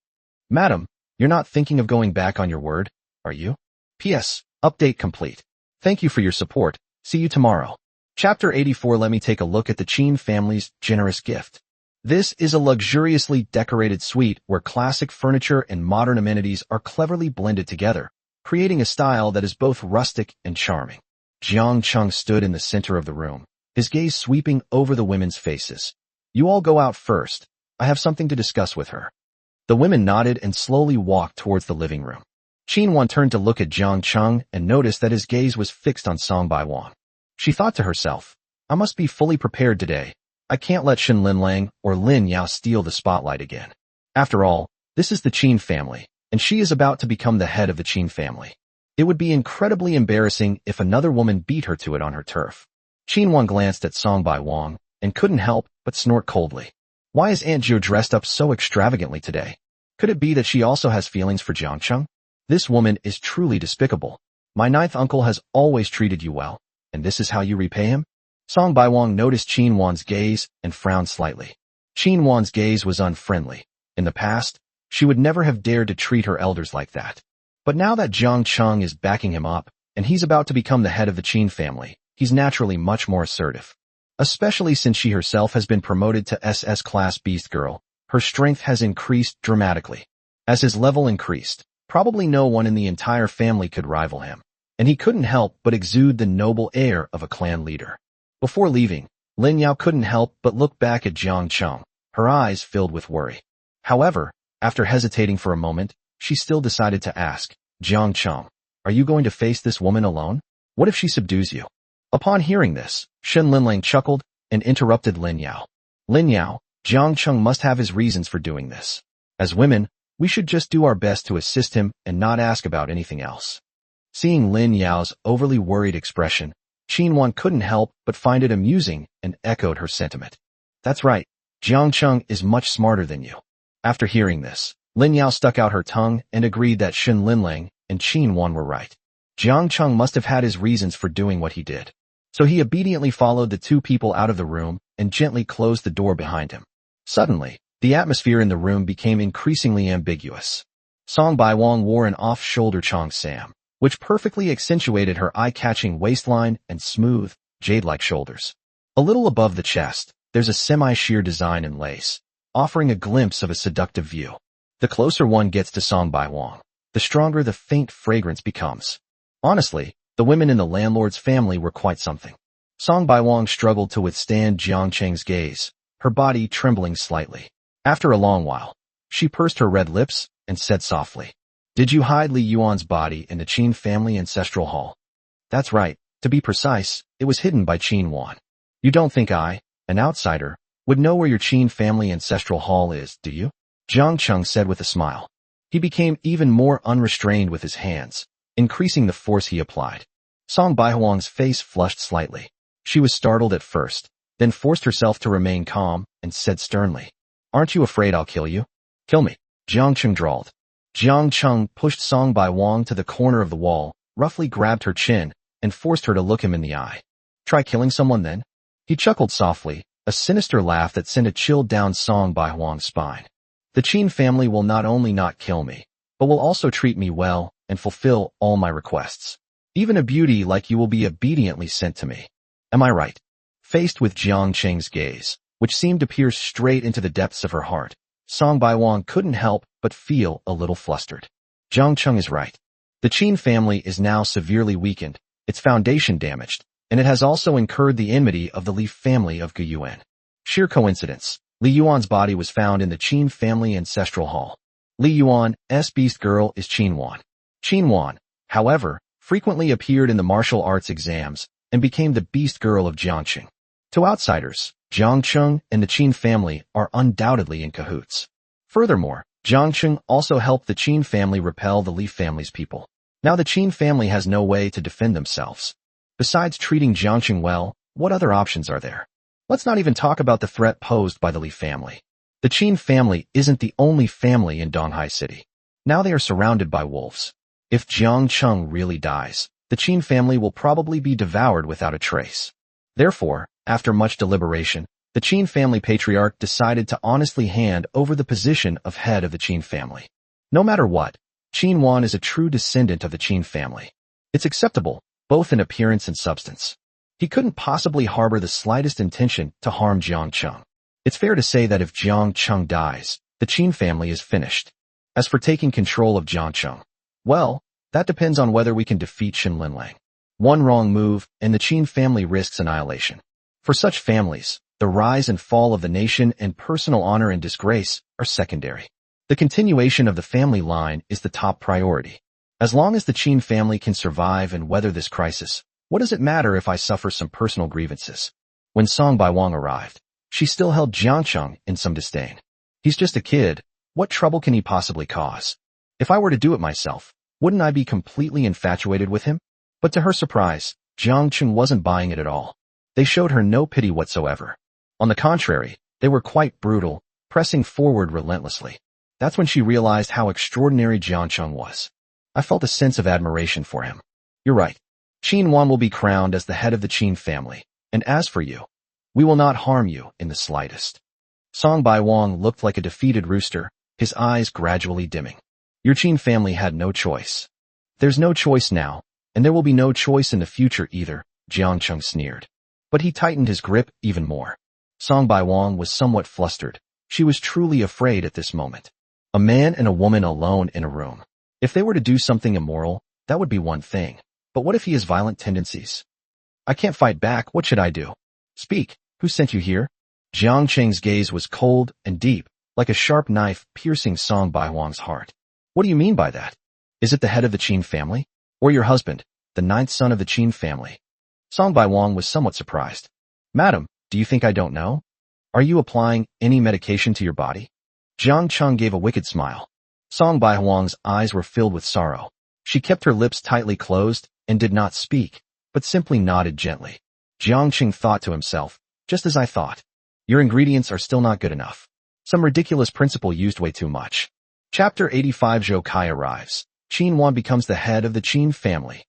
Madam, you're not thinking of going back on your word, are you? P.S. Update complete. Thank you for your support. See you tomorrow. Chapter 84. Let me take a look at the Qin family's generous gift. This is a luxuriously decorated suite where classic furniture and modern amenities are cleverly blended together, creating a style that is both rustic and charming. Jiang Cheng stood in the center of the room, his gaze sweeping over the women's faces. You all go out first. I have something to discuss with her. The women nodded and slowly walked towards the living room. Qin Wan turned to look at Jiang Cheng and noticed that his gaze was fixed on Song Baihuang. She thought to herself, I must be fully prepared today. I can't let Shen Linlang or Lin Yao steal the spotlight again. After all, this is the Qin family, and she is about to become the head of the Qin family. It would be incredibly embarrassing if another woman beat her to it on her turf. Qin Wan glanced at Song Baihuang and couldn't help but snort coldly. Why is Aunt Jiu dressed up so extravagantly today? Could it be that she also has feelings for Jiang Cheng? This woman is truly despicable. My ninth uncle has always treated you well, and this is how you repay him? Song Baihuang noticed Qin Wan's gaze and frowned slightly. Qin Wan's gaze was unfriendly. In the past, she would never have dared to treat her elders like that. But now that Jiang Cheng is backing him up, and he's about to become the head of the Qin family, he's naturally much more assertive. Especially since she herself has been promoted to SS Class Beast Girl, her strength has increased dramatically. As his level increased, probably no one in the entire family could rival him, and he couldn't help but exude the noble air of a clan leader. Before leaving, Lin Yao couldn't help but look back at Jiang Cheng, her eyes filled with worry. However, after hesitating for a moment, she still decided to ask, Jiang Cheng, are you going to face this woman alone? What if she subdues you? Upon hearing this, Shen Linlang chuckled and interrupted Lin Yao. Lin Yao, Jiang Cheng must have his reasons for doing this. As women, We should just do our best to assist him and not ask about anything else. Seeing Lin Yao's overly worried expression, Qinwan couldn't help but find it amusing and echoed her sentiment. That's right, Jiang Cheng is much smarter than you. After hearing this, Lin Yao stuck out her tongue and agreed that Shen Linlang and Qinwan were right. Jiang Cheng must have had his reasons for doing what he did. So he obediently followed the two people out of the room and gently closed the door behind him. Suddenly, the atmosphere in the room became increasingly ambiguous. Song Baiwang wore an off-shoulder cheongsam, which perfectly accentuated her eye-catching waistline and smooth, jade-like shoulders. A little above the chest, there's a semi-sheer design in lace, offering a glimpse of a seductive view. The closer one gets to Song Baiwang, the stronger the faint fragrance becomes. Honestly, the women in the landlord's family were quite something. Song Baiwang struggled to withstand Jiang Cheng's gaze, her body trembling slightly. After a long while, she pursed her red lips and said softly, "Did you hide Li Yuan's body in the Qin family ancestral hall?" "That's right. To be precise, it was hidden by Qin Wan. You don't think I, an outsider, would know where your Qin family ancestral hall is, do you?" Jiang Cheng said with a smile. He became even more unrestrained with his hands, increasing the force he applied. Song Baihuang's face flushed slightly. She was startled at first, then forced herself to remain calm and said sternly, "Aren't you afraid I'll kill you?" "Kill me," Jiang Cheng drawled. Jiang Cheng pushed Song Baiwang to the corner of the wall, roughly grabbed her chin, and forced her to look him in the eye. "Try killing someone then?" He chuckled softly, a sinister laugh that sent a chill down Song Baihuang's spine. "The Qin family will not only not kill me, but will also treat me well and fulfill all my requests. Even a beauty like you will be obediently sent to me. Am I right?" Faced with Jiang Cheng's gaze, which seemed to pierce straight into the depths of her heart, Song Baiwang couldn't help but feel a little flustered. Jiang Cheng is right. The Qin family is now severely weakened, its foundation damaged, and it has also incurred the enmity of the Li family of Guyuan. Sheer coincidence, Li Yuan's body was found in the Qin family ancestral hall. Li Yuan's beast girl is Qinwan. Qinwan, however, frequently appeared in the martial arts exams and became the beast girl of Jiangqing. To outsiders, Jiangcheng and the Qin family are undoubtedly in cahoots. Furthermore, Jiangcheng also helped the Qin family repel the Li family's people. Now the Qin family has no way to defend themselves. Besides treating Jiangcheng well, what other options are there? Let's not even talk about the threat posed by the Li family. The Qin family isn't the only family in Donghai City. Now they are surrounded by wolves. If Jiangcheng really dies, the Qin family will probably be devoured without a trace. Therefore, after much deliberation, the Qin family patriarch decided to honestly hand over the position of head of the Qin family. No matter what, Qin Wan is a true descendant of the Qin family. It's acceptable, both in appearance and substance. He couldn't possibly harbor the slightest intention to harm Jiangcheng. It's fair to say that if Jiangcheng dies, the Qin family is finished. As for taking control of Jiangcheng, well, that depends on whether we can defeat Shen Linlang. One wrong move, and the Qin family risks annihilation. For such families, the rise and fall of the nation and personal honor and disgrace are secondary. The continuation of the family line is the top priority. As long as the Qin family can survive and weather this crisis, what does it matter if I suffer some personal grievances? When Song Baiwang arrived, she still held Jiangcheng in some disdain. He's just a kid. What trouble can he possibly cause? If I were to do it myself, wouldn't I be completely infatuated with him? But to her surprise, Jiangcheng wasn't buying it at all. They showed her no pity whatsoever. On the contrary, they were quite brutal, pressing forward relentlessly. That's when she realized how extraordinary Jiangcheng was. I felt a sense of admiration for him. You're right. Qin Wan will be crowned as the head of the Qin family, and as for you, we will not harm you in the slightest. Song Baiwang looked like a defeated rooster, his eyes gradually dimming. Your Qin family had no choice. There's no choice now, and there will be no choice in the future either, Jiangcheng sneered. But he tightened his grip even more. Song Baiwang was somewhat flustered. She was truly afraid at this moment. A man and a woman alone in a room. If they were to do something immoral, that would be one thing. But what if he has violent tendencies? I can't fight back, what should I do? Speak, who sent you here? Jiangcheng's gaze was cold and deep, like a sharp knife piercing Song Baiwang's heart. What do you mean by that? Is it the head of the Qin family? Or your husband, the ninth son of the Qin family? Song Baiwang was somewhat surprised. Madam, do you think I don't know? Are you applying any medication to your body? Jiangcheng gave a wicked smile. Song Bai-Huang's eyes were filled with sorrow. She kept her lips tightly closed and did not speak, but simply nodded gently. Jiangqing thought to himself, just as I thought. Your ingredients are still not good enough. Some ridiculous principal used way too much. Chapter 85 Zhou Kai arrives. Qin Wan becomes the head of the Qin family.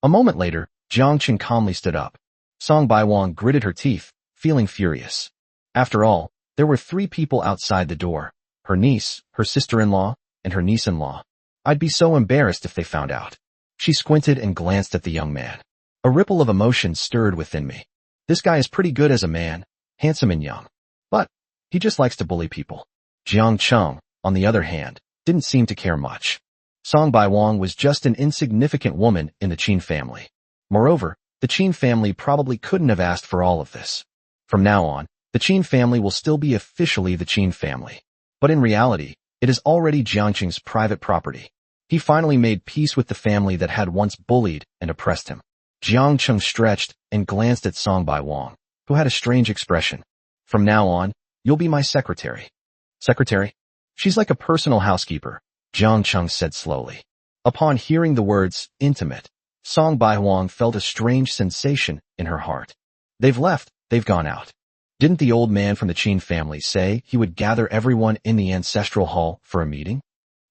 A moment later, Jiangqing calmly stood up. Song Bai-Huang gritted her teeth, feeling furious. After all, there were 3 people outside the door. Her niece, her sister-in-law, and her niece-in-law. I'd be so embarrassed if they found out. She squinted and glanced at the young man. A ripple of emotion stirred within me. This guy is pretty good as a man, handsome and young. But he just likes to bully people. Jiang Cheng, on the other hand, didn't seem to care much. Song Bai-Huang was just an insignificant woman in the Qin family. Moreover, the Qin family probably couldn't have asked for all of this. From now on, the Qin family will still be officially the Qin family. But in reality, it is already Jiangqing's private property. He finally made peace with the family that had once bullied and oppressed him. Jiangqing stretched and glanced at Song Bai-Huang, who had a strange expression. From now on, you'll be my secretary. Secretary? She's like a personal housekeeper, Jiangqing said slowly. Upon hearing the words, intimate, Song Bai-Huang felt a strange sensation in her heart. They've left, they've gone out. Didn't the old man from the Qin family say he would gather everyone in the ancestral hall for a meeting?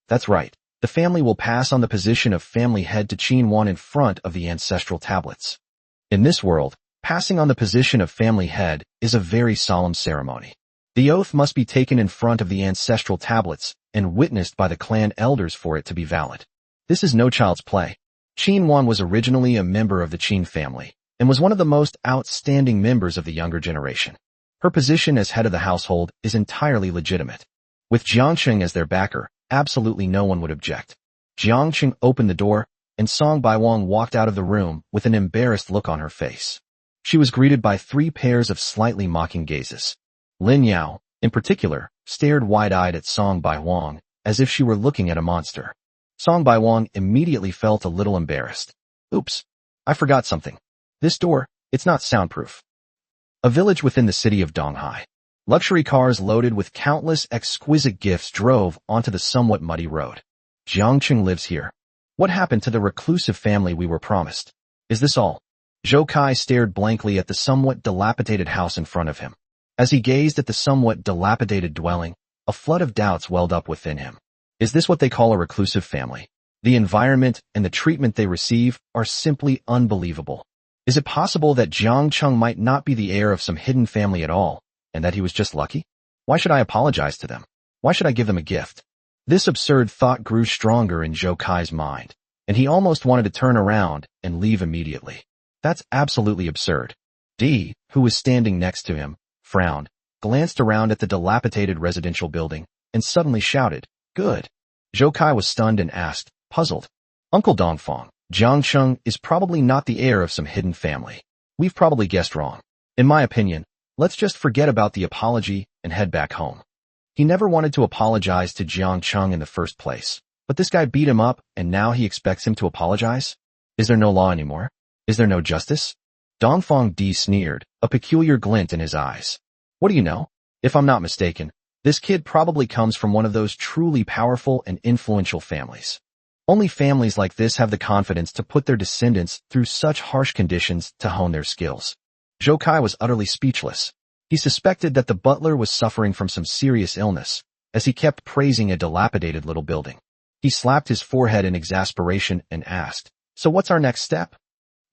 That's right. The family will pass on the position of family head to Qin Wan in front of the ancestral tablets. In this world, passing on the position of family head is a very solemn ceremony. The oath must be taken in front of the ancestral tablets and witnessed by the clan elders for it to be valid. This is no child's play. Qin Wan was originally a member of the Qin family and was one of the most outstanding members of the younger generation. Her position as head of the household is entirely legitimate. With Jiangqing as their backer, absolutely no one would object. Jiangqing opened the door, and Song Bai-Huang walked out of the room with an embarrassed look on her face. She was greeted by 3 pairs of slightly mocking gazes. Lin Yao, in particular, stared wide-eyed at Song Bai-Huang, as if she were looking at a monster. Song Bai-Huang immediately felt a little embarrassed. Oops, I forgot something. This door, it's not soundproof. A village within the city of Donghai. Luxury cars loaded with countless exquisite gifts drove onto the somewhat muddy road. Jiangqing lives here. What happened to the reclusive family we were promised? Is this all? Zhou Kai stared blankly at the somewhat dilapidated house in front of him. As he gazed at the somewhat dilapidated dwelling, a flood of doubts welled up within him. Is this what they call a reclusive family? The environment and the treatment they receive are simply unbelievable. Is it possible that Jiangqing might not be the heir of some hidden family at all, and that he was just lucky? Why should I apologize to them? Why should I give them a gift? This absurd thought grew stronger in Zhou Kai's mind, and he almost wanted to turn around and leave immediately. That's absolutely absurd. Dee, who was standing next to him, frowned, glanced around at the dilapidated residential building, and suddenly shouted, "Good." Zhou Kai was stunned and asked, puzzled, "Uncle Dongfang, Jiangqing is probably not the heir of some hidden family. We've probably guessed wrong. In my opinion, let's just forget about the apology and head back home." He never wanted to apologize to Jiangqing in the first place, but this guy beat him up and now he expects him to apologize? Is there no law anymore? Is there no justice? Dongfang Di sneered, a peculiar glint in his eyes. What do you know? If I'm not mistaken, this kid probably comes from one of those truly powerful and influential families. Only families like this have the confidence to put their descendants through such harsh conditions to hone their skills. Zhou Kai was utterly speechless. He suspected that the butler was suffering from some serious illness, as he kept praising a dilapidated little building. He slapped his forehead in exasperation and asked, "So what's our next step?"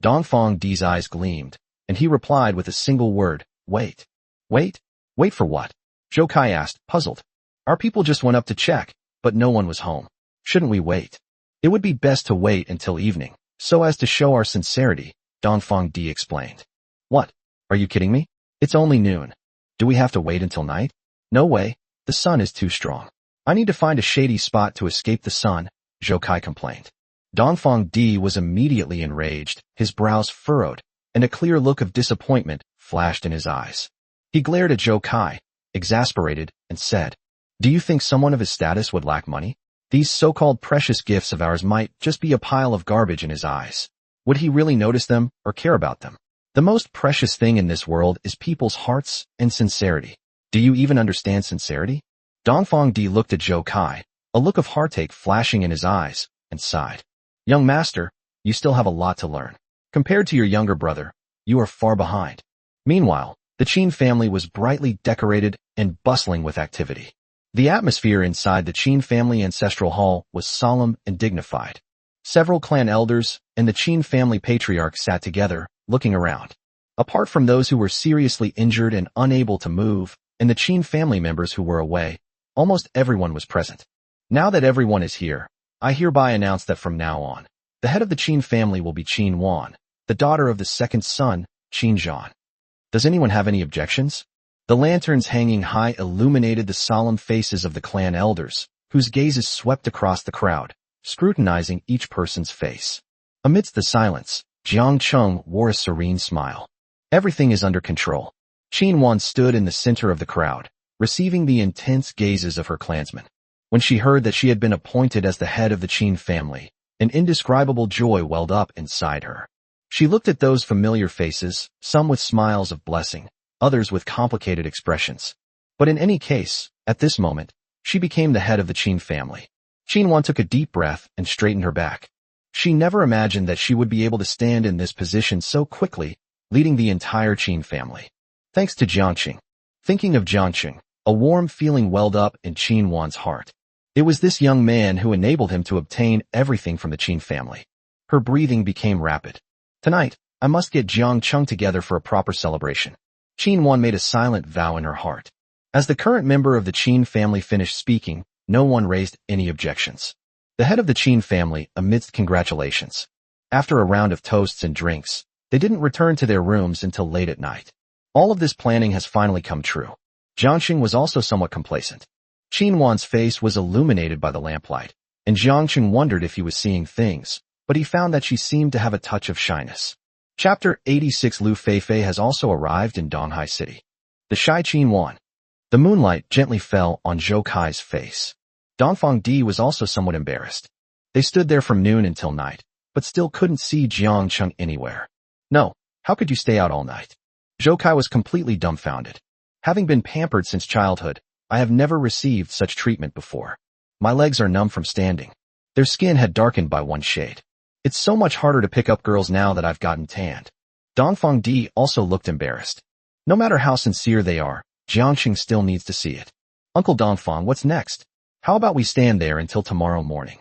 Dongfang Di's eyes gleamed, and he replied with a single word, "Wait." "Wait? Wait for what?" Zhou Kai asked, puzzled. "Our people just went up to check, but no one was home. Shouldn't we wait?" "It would be best to wait until evening, so as to show our sincerity," Dongfang Di explained. "What? Are you kidding me? It's only noon. Do we have to wait until night?" "No way. The sun is too strong. I need to find a shady spot to escape the sun," Zhou Kai complained. Dongfang Di was immediately enraged, his brows furrowed, and a clear look of disappointment flashed in his eyes. He glared at Zhou Kai, exasperated, and said, "Do you think someone of his status would lack money? These so-called precious gifts of ours might just be a pile of garbage in his eyes. Would he really notice them or care about them? The most precious thing in this world is people's hearts and sincerity. Do you even understand sincerity?" Dongfang Di looked at Zhou Kai, a look of heartache flashing in his eyes, and sighed. Young master, you still have a lot to learn. Compared to your younger brother, you are far behind. Meanwhile, the Qin family was brightly decorated and bustling with activity. The atmosphere inside the Qin family ancestral hall was solemn and dignified. Several clan elders and the Qin family patriarch sat together, looking around. Apart from those who were seriously injured and unable to move, and the Qin family members who were away, almost everyone was present. Now that everyone is here, I hereby announce that from now on, the head of the Qin family will be Qin Wan, the daughter of the second son, Qin Zhan. Does anyone have any objections? The lanterns hanging high illuminated the solemn faces of the clan elders, whose gazes swept across the crowd, scrutinizing each person's face. Amidst the silence, Jiang Cheng wore a serene smile. Everything is under control. Qin Wan stood in the center of the crowd, receiving the intense gazes of her clansmen. When she heard that she had been appointed as the head of the Qin family, an indescribable joy welled up inside her. She looked at those familiar faces, some with smiles of blessing, others with complicated expressions. But in any case, at this moment, she became the head of the Qin family. Qin Wan took a deep breath and straightened her back. She never imagined that she would be able to stand in this position so quickly, leading the entire Qin family. Thanks to Jiangqing. Thinking of Jiangqing, a warm feeling welled up in Qin Wan's heart. It was this young man who enabled him to obtain everything from the Qin family. Her breathing became rapid. Tonight, I must get Jiangqing together for a proper celebration. Qin Wan made a silent vow in her heart. As the current member of the Qin family finished speaking, no one raised any objections. The head of the Qin family, amidst congratulations. After a round of toasts and drinks, they didn't return to their rooms until late at night. All of this planning has finally come true. Jiangqing was also somewhat complacent. Qin Wan's face was illuminated by the lamplight, and Jiangqing wondered if he was seeing things, but he found that she seemed to have a touch of shyness. Chapter 86. Lu Feifei has also arrived in Donghai City. The shy Qin Wan. The moonlight gently fell on Zhou Kai's face. Dongfang Di was also somewhat embarrassed. They stood there from noon until night, but still couldn't see Jiangqing anywhere. No, how could you stay out all night? Zhou Kai was completely dumbfounded. Having been pampered since childhood, I have never received such treatment before. My legs are numb from standing. Their skin had darkened by one shade. It's so much harder to pick up girls now that I've gotten tanned. Dongfang Di also looked embarrassed. No matter how sincere they are, Jiangqing still needs to see it. Uncle Dongfang, what's next? How about we stand there until tomorrow morning?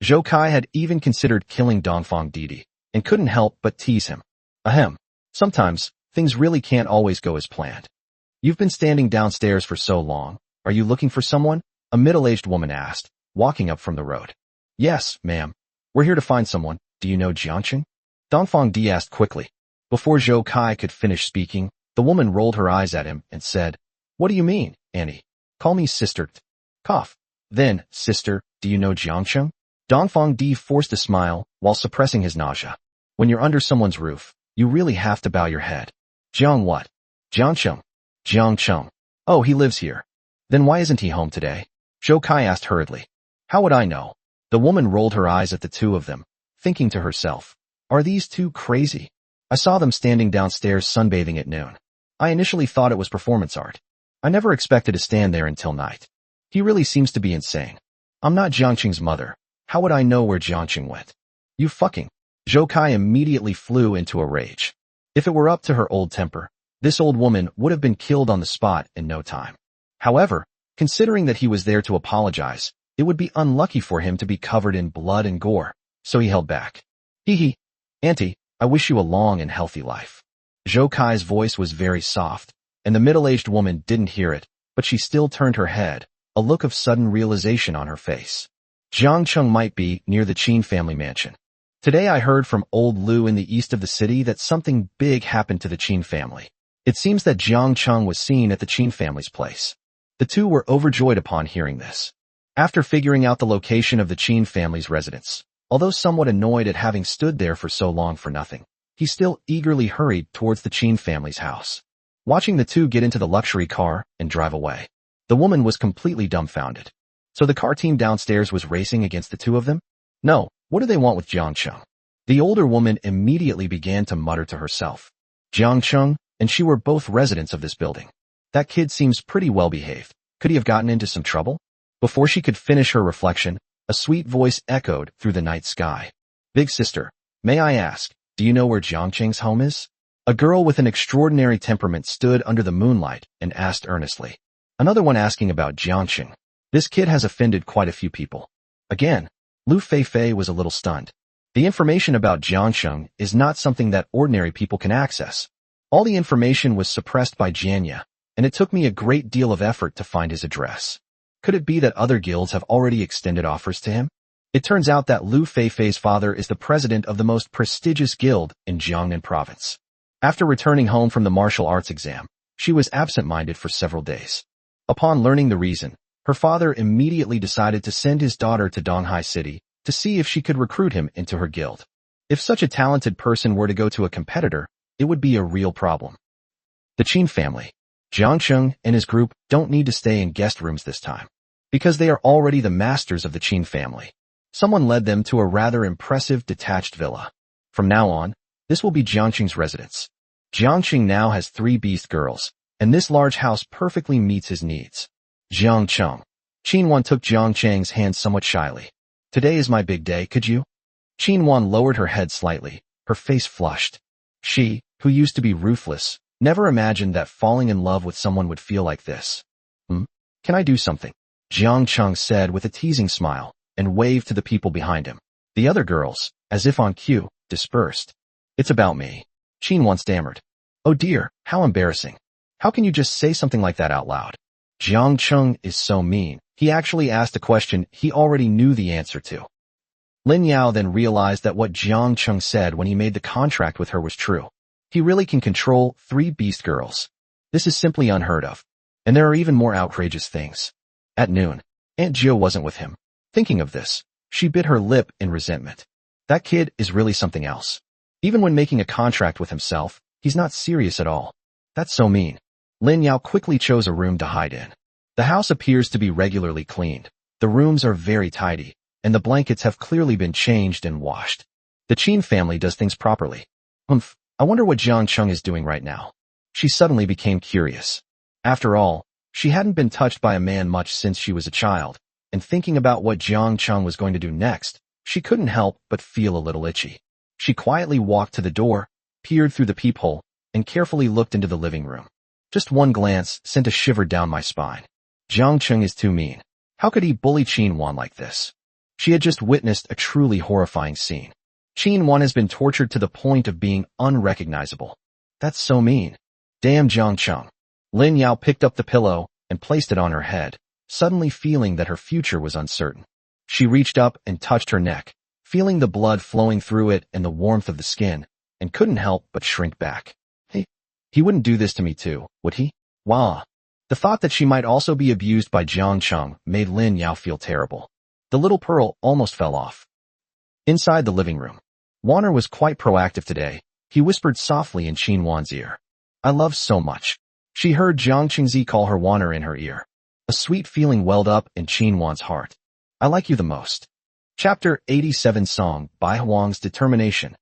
Zhou Kai had even considered killing Dongfang Di and couldn't help but tease him. Ahem. Sometimes, things really can't always go as planned. You've been standing downstairs for so long. Are you looking for someone? A middle-aged woman asked, walking up from the road. Yes, ma'am. We're here to find someone. Do you know Jiangqing? Dongfang Di asked quickly. Before Zhou Kai could finish speaking, the woman rolled her eyes at him and said, What do you mean, Annie? Call me sister. Cough. Then, sister, do you know Jiangqing? Dongfang Di forced a smile while suppressing his nausea. When you're under someone's roof, you really have to bow your head. Jiang what? Jiangqing. Jiangqing. Oh, he lives here. Then why isn't he home today? Zhou Kai asked hurriedly. How would I know? The woman rolled her eyes at the two of them, thinking to herself, Are these two crazy? I saw them standing downstairs sunbathing at noon. I initially thought it was performance art. I never expected to stand there until night. He really seems to be insane. I'm not Jiangqing's mother. How would I know where Jiangqing went? You fucking. Zhou Kai immediately flew into a rage. If it were up to her old temper, this old woman would have been killed on the spot in no time. However, considering that he was there to apologize, it would be unlucky for him to be covered in blood and gore, so he held back. Hee hee. Auntie, I wish you a long and healthy life. Zhou Kai's voice was very soft, and the middle-aged woman didn't hear it, but she still turned her head, a look of sudden realization on her face. Jiangqing might be near the Qin family mansion. Today I heard from old Lu in the east of the city that something big happened to the Qin family. It seems that Jiangqing was seen at the Qin family's place. The two were overjoyed upon hearing this. After figuring out the location of the Qin family's residence, although somewhat annoyed at having stood there for so long for nothing, he still eagerly hurried towards the Qin family's house. Watching the two get into the luxury car and drive away, the woman was completely dumbfounded. So the car team downstairs was racing against the two of them? No, what do they want with Jiangqing? The older woman immediately began to mutter to herself. Jiangqing and she were both residents of this building. That kid seems pretty well behaved. Could he have gotten into some trouble? Before she could finish her reflection, a sweet voice echoed through the night sky. Big sister, may I ask, do you know where Jiangqing's home is? A girl with an extraordinary temperament stood under the moonlight and asked earnestly. Another one asking about Jiangqing. This kid has offended quite a few people. Again, Lu Feifei was a little stunned. The information about Jiangqing is not something that ordinary people can access. All the information was suppressed by Jianya, and it took me a great deal of effort to find his address. Could it be that other guilds have already extended offers to him? It turns out that Lu Feifei's father is the president of the most prestigious guild in Jiangnan province. After returning home from the martial arts exam, she was absent-minded for several days. Upon learning the reason, her father immediately decided to send his daughter to Donghai City to see if she could recruit him into her guild. If such a talented person were to go to a competitor, it would be a real problem. The Qin family. Jiangqing and his group don't need to stay in guest rooms this time, because they are already the masters of the Qin family. Someone led them to a rather impressive detached villa. From now on, this will be Jiangqing's residence. Jiangqing now has 3 beast girls, and this large house perfectly meets his needs. Jiangqing. Qinwan took Jiangqing's hand somewhat shyly. Today is my big day, could you? Qinwan lowered her head slightly, her face flushed. She, who used to be ruthless, never imagined that falling in love with someone would feel like this. Can I do something? Jiangqing said with a teasing smile, and waved to the people behind him. The other girls, as if on cue, dispersed. It's about me. Qinwan stammered. Oh dear, how embarrassing. How can you just say something like that out loud? Jiangqing is so mean. He actually asked a question he already knew the answer to. Lin Yao then realized that what Jiangqing said when he made the contract with her was true. He really can control 3 beast girls. This is simply unheard of. And there are even more outrageous things. At noon, Aunt Jill wasn't with him. Thinking of this, she bit her lip in resentment. That kid is really something else. Even when making a contract with himself, he's not serious at all. That's so mean. Lin Yao quickly chose a room to hide in. The house appears to be regularly cleaned. The rooms are very tidy, and the blankets have clearly been changed and washed. The Qin family does things properly. I wonder what Jiangqing is doing right now. She suddenly became curious. After all, she hadn't been touched by a man much since she was a child, and thinking about what Jiangqing was going to do next, she couldn't help but feel a little itchy. She quietly walked to the door, peered through the peephole, and carefully looked into the living room. Just one glance sent a shiver down my spine. Jiangqing is too mean. How could he bully Qinwan like this? She had just witnessed a truly horrifying scene. Qinwan has been tortured to the point of being unrecognizable. That's so mean. Damn Jiangqing. Lin Yao picked up the pillow and placed it on her head, suddenly feeling that her future was uncertain. She reached up and touched her neck, feeling the blood flowing through it and the warmth of the skin, and couldn't help but shrink back. Hey, he wouldn't do this to me too, would he? Wah. The thought that she might also be abused by Jiangqing made Lin Yao feel terrible. The little pearl almost fell off. Inside the living room, Warner was quite proactive today. He whispered softly in Qinwan's ear. I love so much. She heard Jiangqingzi call her Warner in her ear. A sweet feeling welled up in Qinwan's heart. I like you the most. Chapter 87 Song by Huang's Determination.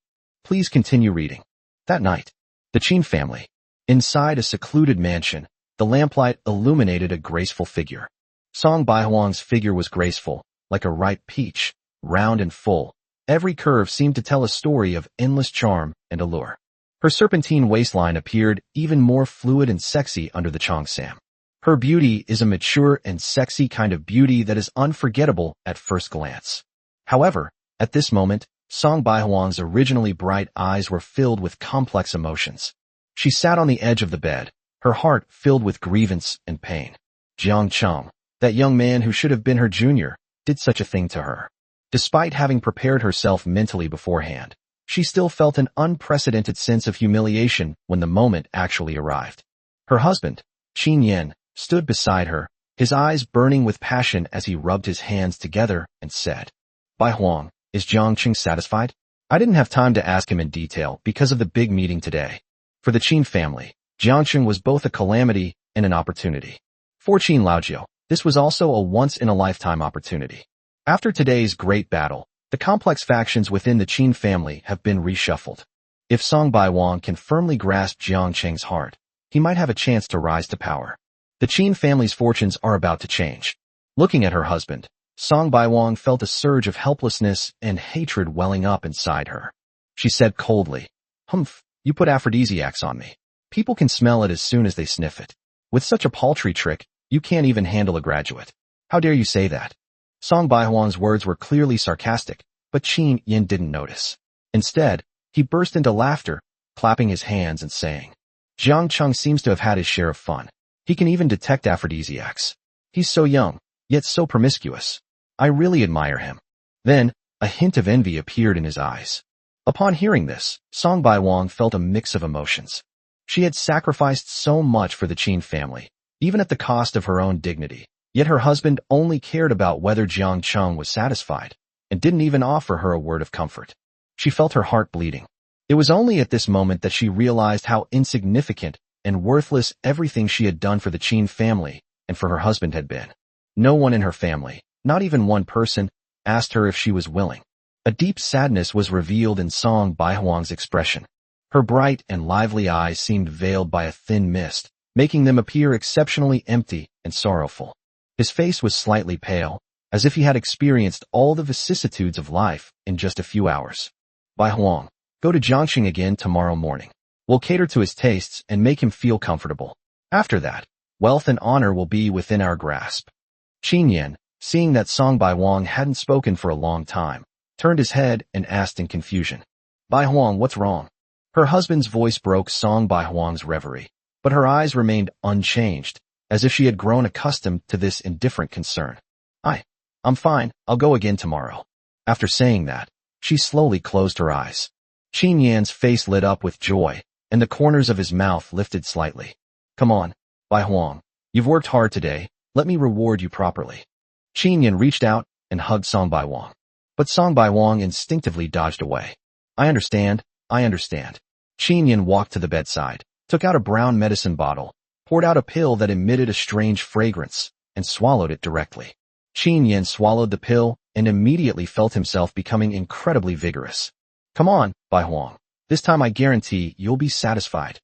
Please continue reading. That night, the Qin family. Inside a secluded mansion, the lamplight illuminated a graceful figure. Song Baihuang's figure was graceful, like a ripe peach, round and full. Every curve seemed to tell a story of endless charm and allure. Her serpentine waistline appeared even more fluid and sexy under the cheongsam. Her beauty is a mature and sexy kind of beauty that is unforgettable at first glance. However, at this moment, Song Baihuang's originally bright eyes were filled with complex emotions. She sat on the edge of the bed, her heart filled with grievance and pain. Jiangqing, that young man who should have been her junior, did such a thing to her. Despite having prepared herself mentally beforehand, she still felt an unprecedented sense of humiliation when the moment actually arrived. Her husband, Qin Yan, stood beside her, his eyes burning with passion as he rubbed his hands together and said, Bai Huang, is Jiangqing satisfied? I didn't have time to ask him in detail because of the big meeting today. For the Qin family, Jiangqing was both a calamity and an opportunity. For Qin Laojiu, this was also a once-in-a-lifetime opportunity. After today's great battle, the complex factions within the Qin family have been reshuffled. If Song Baihuang can firmly grasp Jiangqing's heart, he might have a chance to rise to power. The Qin family's fortunes are about to change. Looking at her husband, Song Baiwang felt a surge of helplessness and hatred welling up inside her. She said coldly, "Humph, you put aphrodisiacs on me. People can smell it as soon as they sniff it. With such a paltry trick, you can't even handle a graduate. How dare you say that?" Song Baihuang's words were clearly sarcastic, but Qin Yin didn't notice. Instead, he burst into laughter, clapping his hands and saying, "Jiang Cheng seems to have had his share of fun. He can even detect aphrodisiacs. He's so young, yet so promiscuous. I really admire him." Then, a hint of envy appeared in his eyes. Upon hearing this, Song Baiwang felt a mix of emotions. She had sacrificed so much for the Qin family, even at the cost of her own dignity, yet her husband only cared about whether Jiang Cheng was satisfied, and didn't even offer her a word of comfort. She felt her heart bleeding. It was only at this moment that she realized how insignificant and worthless everything she had done for the Qin family and for her husband had been. No one in her family, not even one person, asked her if she was willing. A deep sadness was revealed in Song Baihuang's expression. Her bright and lively eyes seemed veiled by a thin mist, making them appear exceptionally empty and sorrowful. His face was slightly pale, as if he had experienced all the vicissitudes of life in just a few hours. "Baihuang, go to Jiangxing again tomorrow morning. We'll cater to his tastes and make him feel comfortable. After that, wealth and honor will be within our grasp." Qin Yin, seeing that Song Baihuang hadn't spoken for a long time, turned his head and asked in confusion, "Baihuang, what's wrong?" Her husband's voice broke Song Baihuang's reverie, but her eyes remained unchanged, as if she had grown accustomed to this indifferent concern. I'm fine, I'll go again tomorrow." After saying that, she slowly closed her eyes. Qin Yan's face lit up with joy, and the corners of his mouth lifted slightly. "Come on, Baihuang, you've worked hard today, let me reward you properly." Qin Yan reached out and hugged Song Baihuang, but Song Baihuang instinctively dodged away. I understand. Qin Yan walked to the bedside, took out a brown medicine bottle, poured out a pill that emitted a strange fragrance, and swallowed it directly. Qin Yan swallowed the pill and immediately felt himself becoming incredibly vigorous. "Come on, Baihuang. This time I guarantee you'll be satisfied."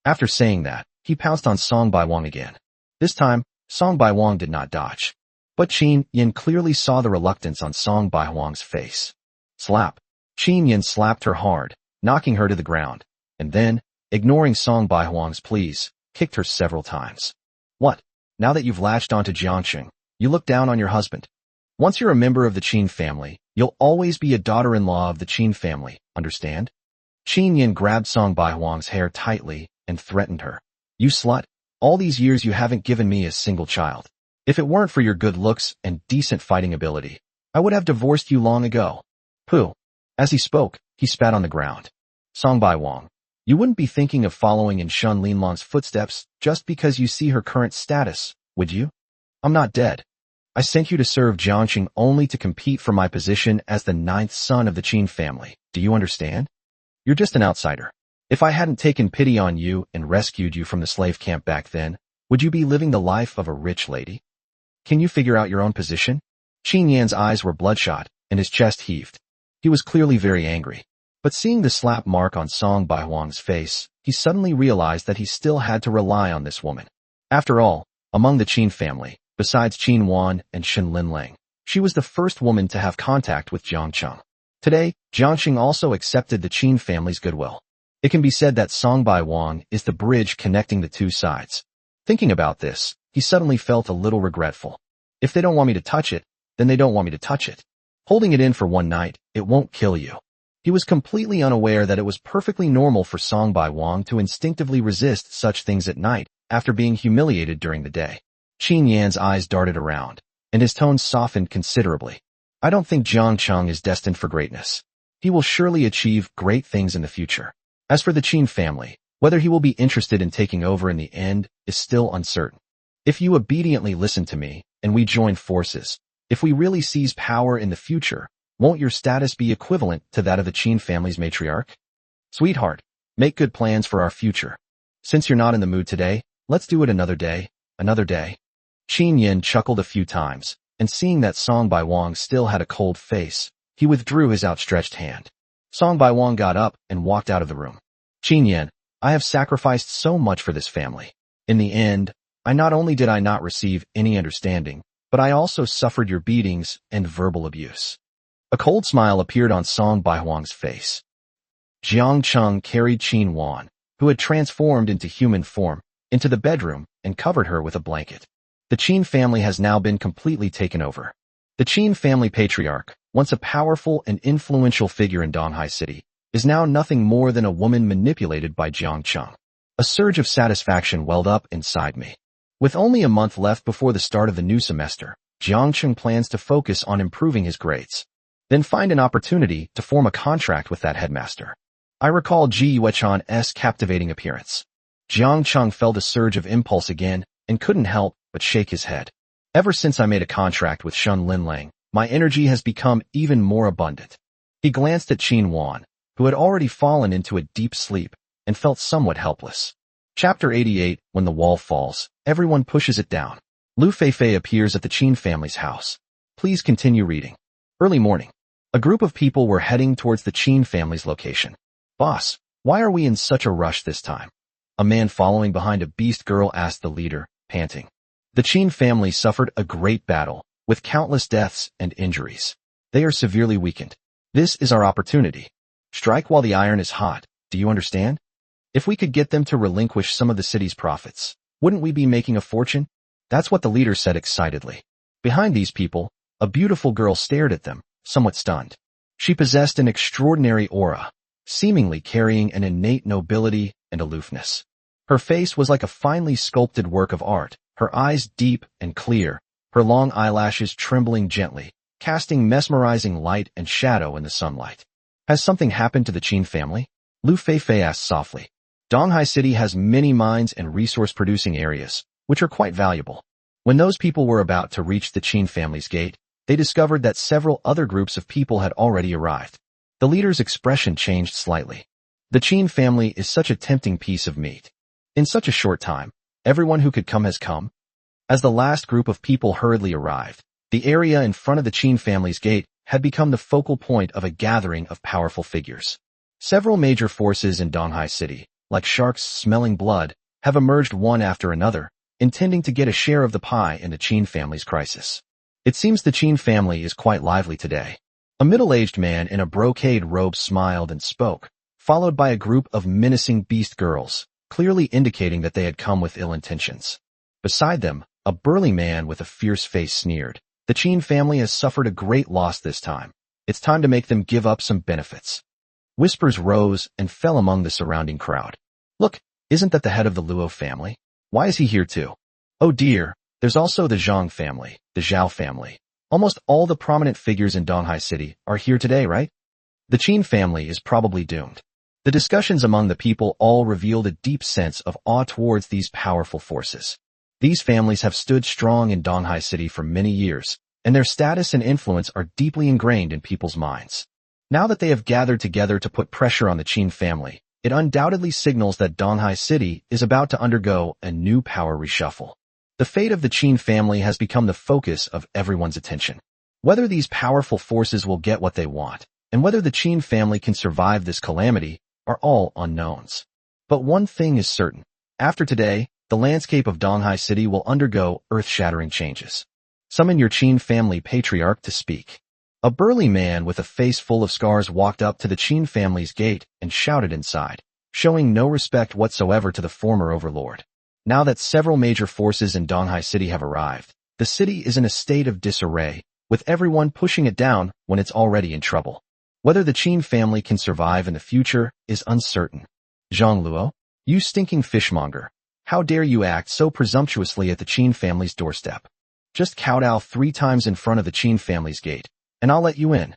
After saying that, he pounced on Song Baihuang again. This time, Song Baihuang did not dodge. But Qin Yan clearly saw the reluctance on Song Baihuang's face. Slap. Qin Yan slapped her hard, knocking her to the ground, and then, ignoring Song Baihuang's pleas, kicked her several times. "What? Now that you've latched onto Jiangxing, you look down on your husband. Once you're a member of the Qin family, you'll always be a daughter-in-law of the Qin family, understand?" Qin Yan grabbed Song Baihuang's hair tightly and threatened her. "You slut, all these years you haven't given me a single child. If it weren't for your good looks and decent fighting ability, I would have divorced you long ago." Pooh. As he spoke, he spat on the ground. "Song Baihuang, you wouldn't be thinking of following in Shun Linlong's footsteps just because you see her current status, would you? I'm not dead. I sent you to serve Jiangxing only to compete for my position as the 9th son of the Qin family. Do you understand? You're just an outsider. If I hadn't taken pity on you and rescued you from the slave camp back then, would you be living the life of a rich lady? Can you figure out your own position?" Qin Yan's eyes were bloodshot, and his chest heaved. He was clearly very angry. But seeing the slap mark on Song Baihuang's face, he suddenly realized that he still had to rely on this woman. After all, among the Qin family, besides Qin Wan and Shen Linlang, she was the first woman to have contact with Jiang Cheng. Today, Jiangxing also accepted the Qin family's goodwill. It can be said that Song Baihuang is the bridge connecting the two sides. Thinking about this, he suddenly felt a little regretful. If they don't want me to touch it, then they don't want me to touch it. Holding it in for one night, it won't kill you. He was completely unaware that it was perfectly normal for Song Baihuang to instinctively resist such things at night after being humiliated during the day. Qin Yan's eyes darted around, and his tone softened considerably. "I don't think Jiang Cheng is destined for greatness. He will surely achieve great things in the future. As for the Qin family, whether he will be interested in taking over in the end is still uncertain. If you obediently listen to me, and we join forces, if we really seize power in the future, won't your status be equivalent to that of the Qin family's matriarch? Sweetheart, make good plans for our future. Since you're not in the mood today, let's do it another day. Qin Yin chuckled a few times, and seeing that Song Baihuang still had a cold face, he withdrew his outstretched hand. Song Baihuang got up and walked out of the room. "Qin Yin, I have sacrificed so much for this family. In the end, not only did I not receive any understanding, but I also suffered your beatings and verbal abuse. A cold smile appeared on Song Baihuang's face. Jiang Cheng carried Qin Wan, who had transformed into human form, into the bedroom and covered her with a blanket. The Qin family has now been completely taken over. The Qin family patriarch, once a powerful and influential figure in Donghai City, is now nothing more than a woman manipulated by Jiang Cheng. A surge of satisfaction welled up inside me. With only a month left before the start of the new semester, Jiang Cheng plans to focus on improving his grades, then find an opportunity to form a contract with that headmaster. I recall Ji Yuechan's captivating appearance. Jiang Cheng felt a surge of impulse again and couldn't help but shake his head. Ever since I made a contract with Shun Linlang, my energy has become even more abundant. He glanced at Qin Wan, who had already fallen into a deep sleep, and felt somewhat helpless. Chapter 88, When the Wall Falls, Everyone Pushes It Down. Lu Feifei appears at the Qin family's house. Please continue reading. Early morning. A group of people were heading towards the Qin family's location. Boss, why are we in such a rush this time? A man following behind a beast girl asked the leader, panting. The Qin family suffered a great battle, with countless deaths and injuries. They are severely weakened. This is our opportunity. Strike while the iron is hot, do you understand? If we could get them to relinquish some of the city's profits, wouldn't we be making a fortune? That's what the leader said excitedly. Behind these people, a beautiful girl stared at them, somewhat stunned. She possessed an extraordinary aura, seemingly carrying an innate nobility and aloofness. Her face was like a finely sculpted work of art, her eyes deep and clear, her long eyelashes trembling gently, casting mesmerizing light and shadow in the sunlight. Has something happened to the Qin family? Lu Feifei asked softly. Donghai City has many mines and resource-producing areas, which are quite valuable. When those people were about to reach the Qin family's gate, they discovered that several other groups of people had already arrived. The leader's expression changed slightly. The Qin family is such a tempting piece of meat. In such a short time, everyone who could come has come. As the last group of people hurriedly arrived, the area in front of the Qin family's gate had become the focal point of a gathering of powerful figures. Several major forces in Donghai City, like sharks smelling blood, have emerged one after another, intending to get a share of the pie in the Qin family's crisis. It seems the Qin family is quite lively today. A middle-aged man in a brocade robe smiled and spoke, followed by a group of menacing beast girls, clearly indicating that they had come with ill intentions. Beside them, a burly man with a fierce face sneered. The Qin family has suffered a great loss this time. It's time to make them give up some benefits. Whispers rose and fell among the surrounding crowd. Look, isn't that the head of the Luo family? Why is he here too? Oh dear, there's also the Zhang family, the Zhao family. Almost all the prominent figures in Donghai City are here today, right? The Qin family is probably doomed. The discussions among the people all revealed a deep sense of awe towards these powerful forces. These families have stood strong in Donghai City for many years, and their status and influence are deeply ingrained in people's minds. Now that they have gathered together to put pressure on the Qin family, it undoubtedly signals that Donghai City is about to undergo a new power reshuffle. The fate of the Qin family has become the focus of everyone's attention. Whether these powerful forces will get what they want, and whether the Qin family can survive this calamity, are all unknowns. But one thing is certain. After today, the landscape of Donghai City will undergo earth-shattering changes. Summon your Qin family patriarch to speak. A burly man with a face full of scars walked up to the Qin family's gate and shouted inside, showing no respect whatsoever to the former overlord. Now that several major forces in Donghai City have arrived, the city is in a state of disarray, with everyone pushing it down when it's already in trouble. Whether the Qin family can survive in the future is uncertain. Zhang Luo, you stinking fishmonger. How dare you act so presumptuously at the Qin family's doorstep? Just kowtow 3 times in front of the Qin family's gate, and I'll let you in.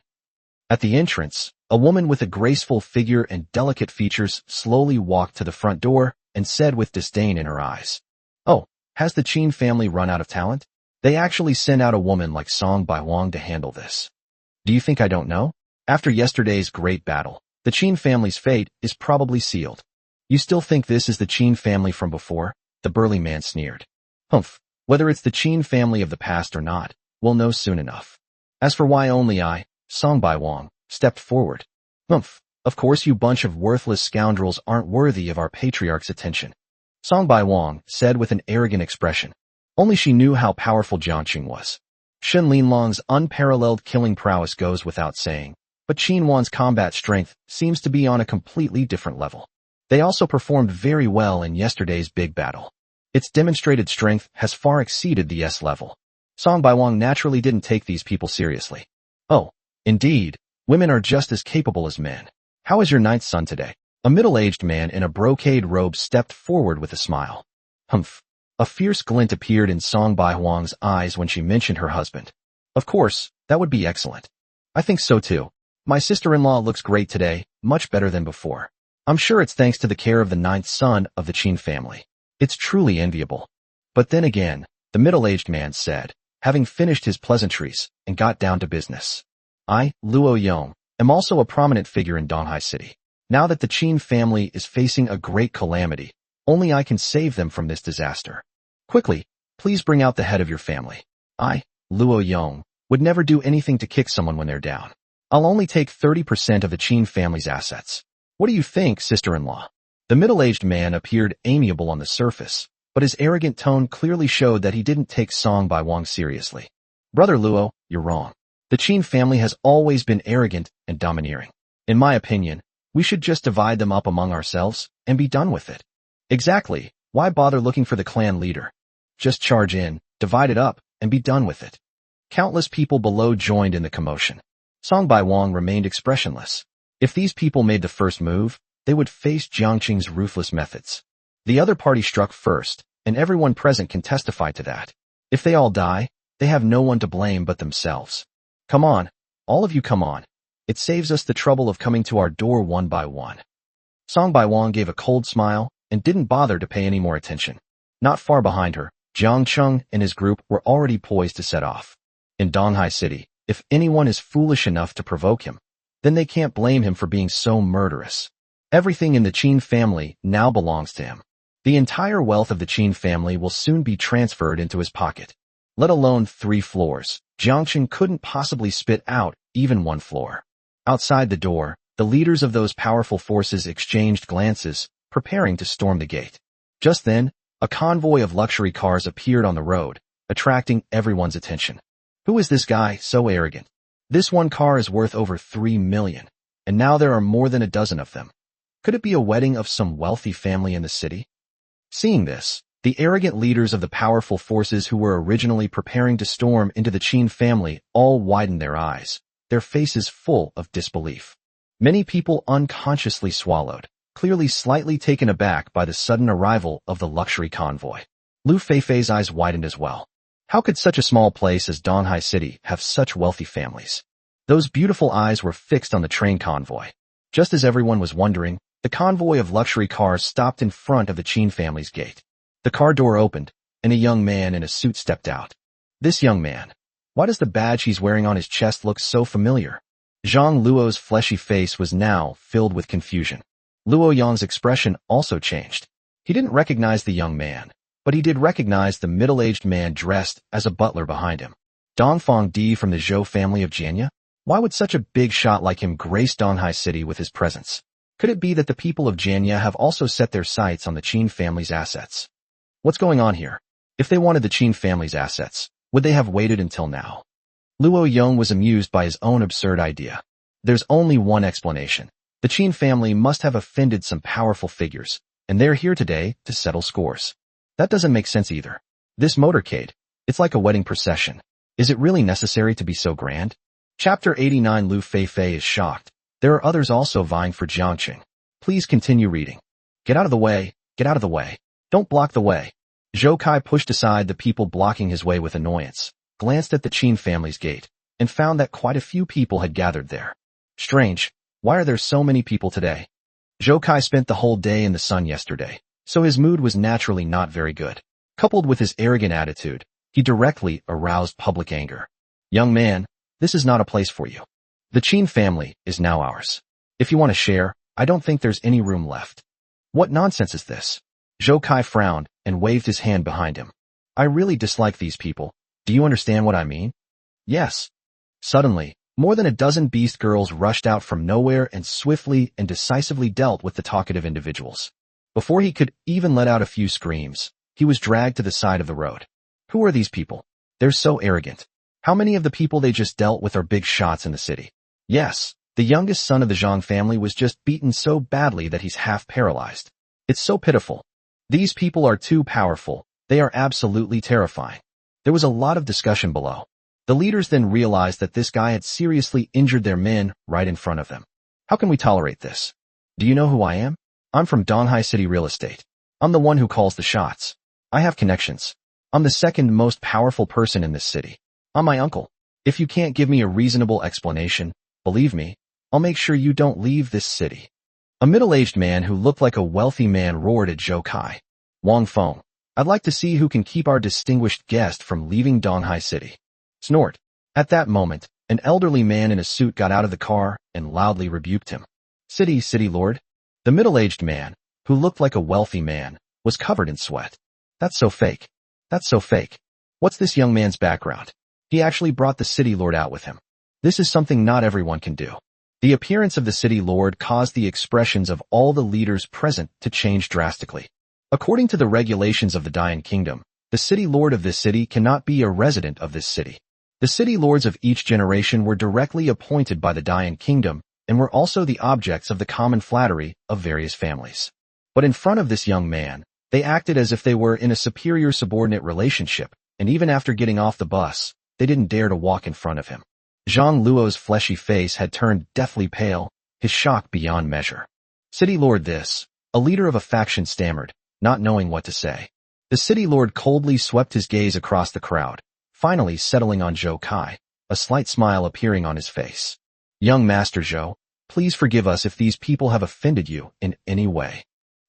At the entrance, a woman with a graceful figure and delicate features slowly walked to the front door and said with disdain in her eyes, "Oh, has the Qin family run out of talent? They actually sent out a woman like Song Baihuang to handle this. Do you think I don't know? After yesterday's great battle, the Qin family's fate is probably sealed. You still think this is the Qin family from before?" The burly man sneered. Humph, whether it's the Qin family of the past or not, we'll know soon enough. As for why only I, Song Baihuang, stepped forward. Humph, of course you bunch of worthless scoundrels aren't worthy of our patriarch's attention. Song Baihuang said with an arrogant expression. Only she knew how powerful Jiangqing was. Shen Linlong's unparalleled killing prowess goes without saying, but Qin Wan's combat strength seems to be on a completely different level. They also performed very well in yesterday's big battle. Its demonstrated strength has far exceeded the S level. Song Baiwang naturally didn't take these people seriously. Oh, indeed, women are just as capable as men. How is your ninth son today? A middle-aged man in a brocade robe stepped forward with a smile. Humph. A fierce glint appeared in Song Baiwang's eyes when she mentioned her husband. Of course, that would be excellent. I think so too. My sister-in-law looks great today, much better than before. I'm sure it's thanks to the care of the ninth son of the Qin family. It's truly enviable. But then again, the middle-aged man said, having finished his pleasantries, and got down to business. I, Luo Yong, am also a prominent figure in Donghai City. Now that the Qin family is facing a great calamity, only I can save them from this disaster. Quickly, please bring out the head of your family. I, Luo Yong, would never do anything to kick someone when they're down. I'll only take 30% of the Qin family's assets. What do you think, sister-in-law? The middle-aged man appeared amiable on the surface, but his arrogant tone clearly showed that he didn't take Song Baiwang seriously. Brother Luo, you're wrong. The Qin family has always been arrogant and domineering. In my opinion, we should just divide them up among ourselves and be done with it. Exactly. Why bother looking for the clan leader? Just charge in, divide it up, and be done with it. Countless people below joined in the commotion. Song Baiwang remained expressionless. If these people made the first move, they would face Jiangqing's ruthless methods. The other party struck first, and everyone present can testify to that. If they all die, they have no one to blame but themselves. Come on, all of you come on. It saves us the trouble of coming to our door one by one. Song Baiwang gave a cold smile and didn't bother to pay any more attention. Not far behind her, Jiang Cheng and his group were already poised to set off. In Donghai City, if anyone is foolish enough to provoke him, then they can't blame him for being so murderous. Everything in the Qin family now belongs to him. The entire wealth of the Qin family will soon be transferred into his pocket. Let alone 3 floors. Jiangqing couldn't possibly spit out even 1 floor. Outside the door, the leaders of those powerful forces exchanged glances, preparing to storm the gate. Just then, a convoy of luxury cars appeared on the road, attracting everyone's attention. Who is this guy so arrogant? This one car is worth over 3 million, and now there are more than a dozen of them. Could it be a wedding of some wealthy family in the city? Seeing this, the arrogant leaders of the powerful forces who were originally preparing to storm into the Qin family all widened their eyes, their faces full of disbelief. Many people unconsciously swallowed, clearly slightly taken aback by the sudden arrival of the luxury convoy. Lu Feifei's eyes widened as well. How could such a small place as Donghai City have such wealthy families? Those beautiful eyes were fixed on the train convoy. Just as everyone was wondering, the convoy of luxury cars stopped in front of the Qin family's gate. The car door opened, and a young man in a suit stepped out. This young man. Why does the badge he's wearing on his chest look so familiar? Zhang Luo's fleshy face was now filled with confusion. Luo Yang's expression also changed. He didn't recognize the young man, but he did recognize the middle-aged man dressed as a butler behind him. Dongfang Di from the Zhou family of Jianya? Why would such a big shot like him grace Donghai City with his presence? Could it be that the people of Jianya have also set their sights on the Qin family's assets? What's going on here? If they wanted the Qin family's assets, would they have waited until now? Luo Yong was amused by his own absurd idea. There's only one explanation. The Qin family must have offended some powerful figures, and they're here today to settle scores. That doesn't make sense either. This motorcade, it's like a wedding procession. Is it really necessary to be so grand? Chapter 89. Lu Feifei is shocked. There are others also vying for Jiangqing. Please continue reading. Get out of the way, get out of the way. Don't block the way. Zhou Kai pushed aside the people blocking his way with annoyance, glanced at the Qin family's gate, and found that quite a few people had gathered there. Strange, why are there so many people today? Zhou Kai spent the whole day in the sun yesterday, so his mood was naturally not very good. Coupled with his arrogant attitude, he directly aroused public anger. Young man, this is not a place for you. The Qin family is now ours. If you want to share, I don't think there's any room left. What nonsense is this? Zhou Kai frowned and waved his hand behind him. I really dislike these people. Do you understand what I mean? Yes. Suddenly, more than a dozen beast girls rushed out from nowhere and swiftly and decisively dealt with the talkative individuals. Before he could even let out a few screams, he was dragged to the side of the road. Who are these people? They're so arrogant. How many of the people they just dealt with are big shots in the city? Yes, the youngest son of the Zhang family was just beaten so badly that he's half paralyzed. It's so pitiful. These people are too powerful. They are absolutely terrifying. There was a lot of discussion below. The leaders then realized that this guy had seriously injured their men right in front of them. How can we tolerate this? Do you know who I am? I'm from Donghai City Real Estate. I'm the one who calls the shots. I have connections. I'm the second most powerful person in this city. I'm my uncle. If you can't give me a reasonable explanation, believe me, I'll make sure you don't leave this city. A middle-aged man who looked like a wealthy man roared at Zhou Kai. Wang Feng, I'd like to see who can keep our distinguished guest from leaving Donghai City. Snort. At that moment, an elderly man in a suit got out of the car and loudly rebuked him. City Lord. The middle-aged man, who looked like a wealthy man, was covered in sweat. That's so fake. That's so fake. What's this young man's background? He actually brought the city lord out with him. This is something not everyone can do. The appearance of the city lord caused the expressions of all the leaders present to change drastically. According to the regulations of the Dayan Kingdom, the city lord of this city cannot be a resident of this city. The city lords of each generation were directly appointed by the Dayan Kingdom and were also the objects of the common flattery of various families. But in front of this young man, they acted as if they were in a superior subordinate relationship, and even after getting off the bus, they didn't dare to walk in front of him. Zhang Luo's fleshy face had turned deathly pale, his shock beyond measure. City lord this, a leader of a faction stammered, not knowing what to say. The city lord coldly swept his gaze across the crowd, finally settling on Zhou Kai, a slight smile appearing on his face. Young Master Zhou, please forgive us if these people have offended you in any way.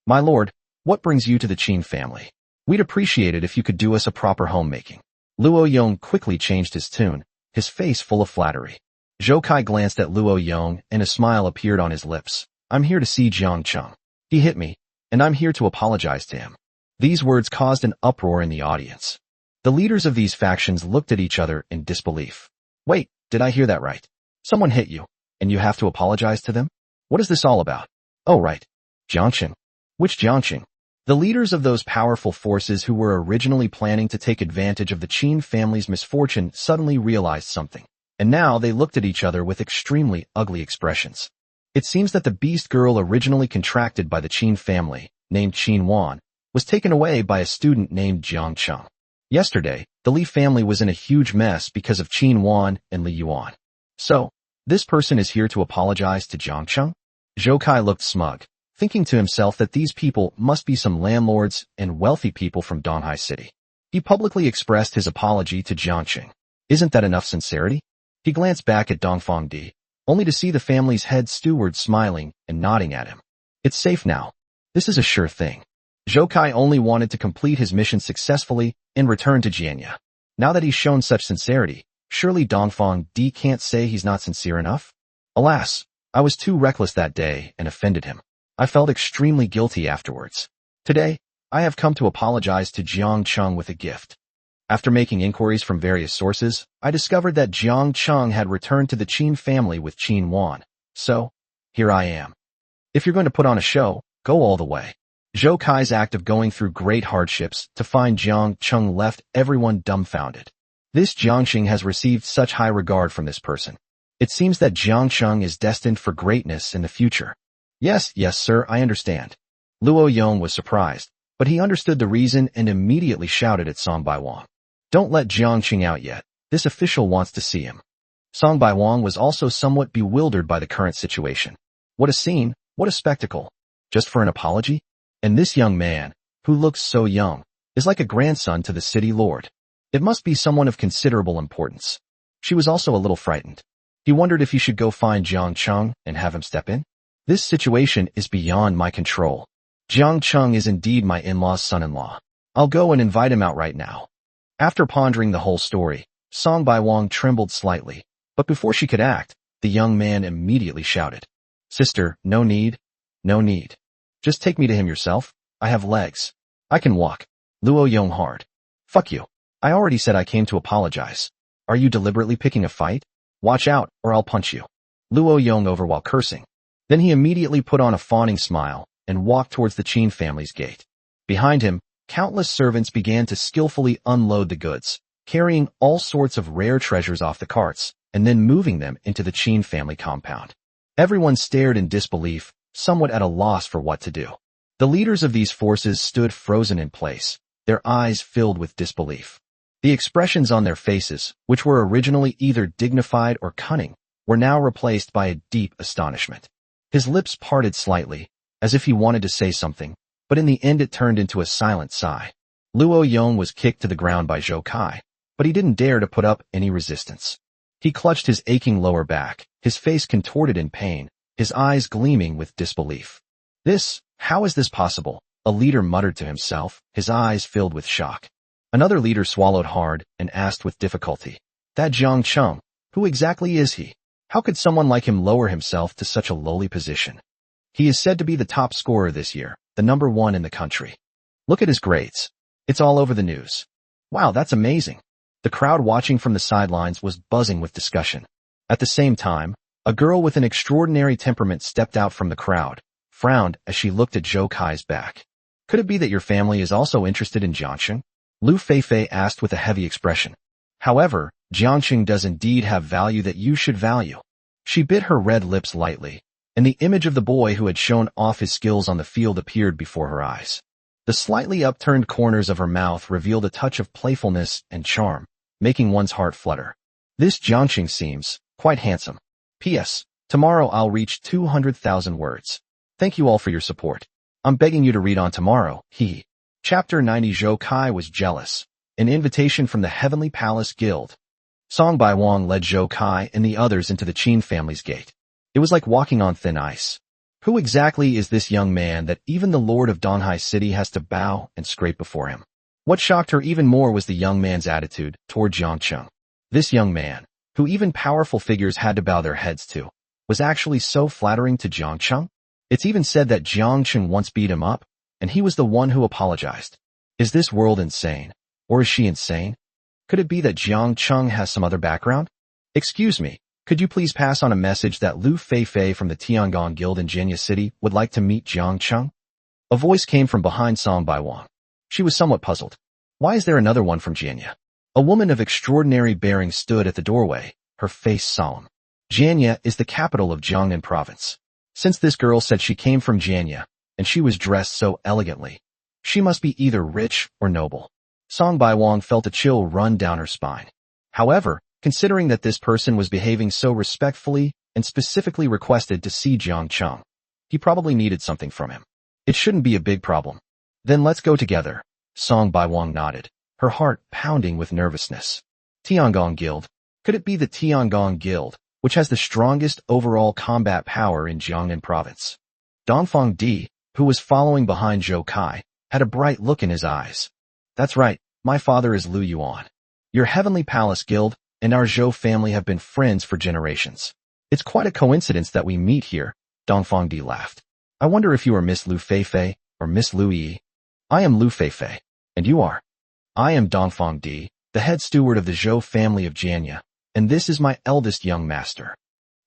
My lord, what brings you to the Qin family? We'd appreciate it if you could do us a proper homemaking. Luo Yong quickly changed his tune, his face full of flattery. Zhou Kai glanced at Luo Yong and a smile appeared on his lips. I'm here to see Jiang Cheng. He hit me, and I'm here to apologize to him. These words caused an uproar in the audience. The leaders of these factions looked at each other in disbelief. Wait, did I hear that right? Someone hit you, and you have to apologize to them? What is this all about? Oh right, Jiangqing. Which Jiangqing? The leaders of those powerful forces who were originally planning to take advantage of the Qin family's misfortune suddenly realized something, and now they looked at each other with extremely ugly expressions. It seems that the beast girl originally contracted by the Qin family, named Qin Wan, was taken away by a student named Jiang Cheng. Yesterday, the Li family was in a huge mess because of Qin Wan and Li Yuan. So, this person is here to apologize to Jiang Cheng? Zhou Kai looked smug, thinking to himself that these people must be some landlords and wealthy people from Donghai City. He publicly expressed his apology to Jiang Cheng. Isn't that enough sincerity? He glanced back at Dongfang Di, only to see the family's head steward smiling and nodding at him. It's safe now. This is a sure thing. Zhou Kai only wanted to complete his mission successfully and return to Jianya. Now that he's shown such sincerity, surely Dongfang Di can't say he's not sincere enough? Alas, I was too reckless that day and offended him. I felt extremely guilty afterwards. Today, I have come to apologize to Jiang Cheng with a gift. After making inquiries from various sources, I discovered that Jiang Cheng had returned to the Qin family with Qin Wan. So, here I am. If you're going to put on a show, go all the way. Zhou Kai's act of going through great hardships to find Jiang Cheng left everyone dumbfounded. This Jiang Cheng has received such high regard from this person. It seems that Jiang Cheng is destined for greatness in the future. Yes, sir, I understand. Luo Yong was surprised, but he understood the reason and immediately shouted at Song Bai Wang. Don't let Jiang Cheng out yet. This official wants to see him. Song Bai Wang was also somewhat bewildered by the current situation. What a scene, what a spectacle. Just for an apology? And this young man, who looks so young, is like a grandson to the city lord. It must be someone of considerable importance. She was also a little frightened. He wondered if he should go find Jiang Cheng and have him step in. This situation is beyond my control. Jiang Cheng is indeed my in-law's son-in-law. I'll go and invite him out right now. After pondering the whole story, Song Bai Wang trembled slightly, but before she could act, the young man immediately shouted, Sister, no need. No need. Just take me to him yourself. I have legs. I can walk. Luo Yong hard. Fuck you. I already said I came to apologize. Are you deliberately picking a fight? Watch out, or I'll punch you. Luo Yong over while cursing. Then he immediately put on a fawning smile and walked towards the Qin family's gate. Behind him, countless servants began to skillfully unload the goods, carrying all sorts of rare treasures off the carts and then moving them into the Qin family compound. Everyone stared in disbelief, somewhat at a loss for what to do. The leaders of these forces stood frozen in place, their eyes filled with disbelief. The expressions on their faces, which were originally either dignified or cunning, were now replaced by a deep astonishment. His lips parted slightly, as if he wanted to say something, but in the end it turned into a silent sigh. Luo Yong was kicked to the ground by Zhou Kai, but he didn't dare to put up any resistance. He clutched his aching lower back, his face contorted in pain, his eyes gleaming with disbelief. How is this possible? A leader muttered to himself, his eyes filled with shock. Another leader swallowed hard and asked with difficulty, "That Jiang Cheng, who exactly is he? How could someone like him lower himself to such a lowly position? He is said to be the top scorer this year, the #1 in the country. Look at his grades. It's all over the news. Wow, that's amazing." The crowd watching from the sidelines was buzzing with discussion. At the same time, a girl with an extraordinary temperament stepped out from the crowd, frowned as she looked at Zhou Kai's back. "Could it be that your family is also interested in Jiangxing?" Lu Feifei asked with a heavy expression. "However, Jiangxing does indeed have value that you should value." She bit her red lips lightly, and the image of the boy who had shown off his skills on the field appeared before her eyes. The slightly upturned corners of her mouth revealed a touch of playfulness and charm, making one's heart flutter. "This Jiangxing seems quite handsome. P.S. Tomorrow I'll reach 200,000 words. Thank you all for your support. I'm begging you to read on tomorrow, he." Chapter 90. Zhou Kai was jealous. An invitation from the Heavenly Palace Guild. Song Bai Wang led Zhou Kai and the others into the Qin family's gate. It was like walking on thin ice. Who exactly is this young man that even the Lord of Donghai City has to bow and scrape before him? What shocked her even more was the young man's attitude toward Jiang Cheng. This young man, who even powerful figures had to bow their heads to, was actually so flattering to Jiang Cheng. It's even said that Jiang Cheng once beat him up, and he was the one who apologized. Is this world insane? Or is she insane? Could it be that Jiang Cheng has some other background? "Excuse me, could you please pass on a message that Lu Feifei from the Tiangong Guild in Jianya City would like to meet Jiang Cheng?" A voice came from behind Song Bai Wang. She was somewhat puzzled. Why is there another one from Jianya? A woman of extraordinary bearing stood at the doorway, her face solemn. Jianya is the capital of Jiangnan province. Since this girl said she came from Jianya, and she was dressed so elegantly, she must be either rich or noble. Song Bai Wang felt a chill run down her spine. However, considering that this person was behaving so respectfully and specifically requested to see Jiang Cheng, he probably needed something from him. It shouldn't be a big problem. "Then let's go together." Song Bai Wang nodded, her heart pounding with nervousness. Tiangong Guild. Could it be the Tiangong Guild, which has the strongest overall combat power in Jiangnan province? Dongfang Di, who was following behind Zhou Kai, had a bright look in his eyes. "That's right, my father is Lu Yuan. Your Heavenly Palace Guild and our Zhou family have been friends for generations. It's quite a coincidence that we meet here." Dongfang Di laughed. "I wonder if you are Miss Lu Feifei or Miss Lu Yi." "I am Lu Feifei. And you are?" "I am Dongfang Di, the head steward of the Zhou family of Jianya, and this is my eldest young master."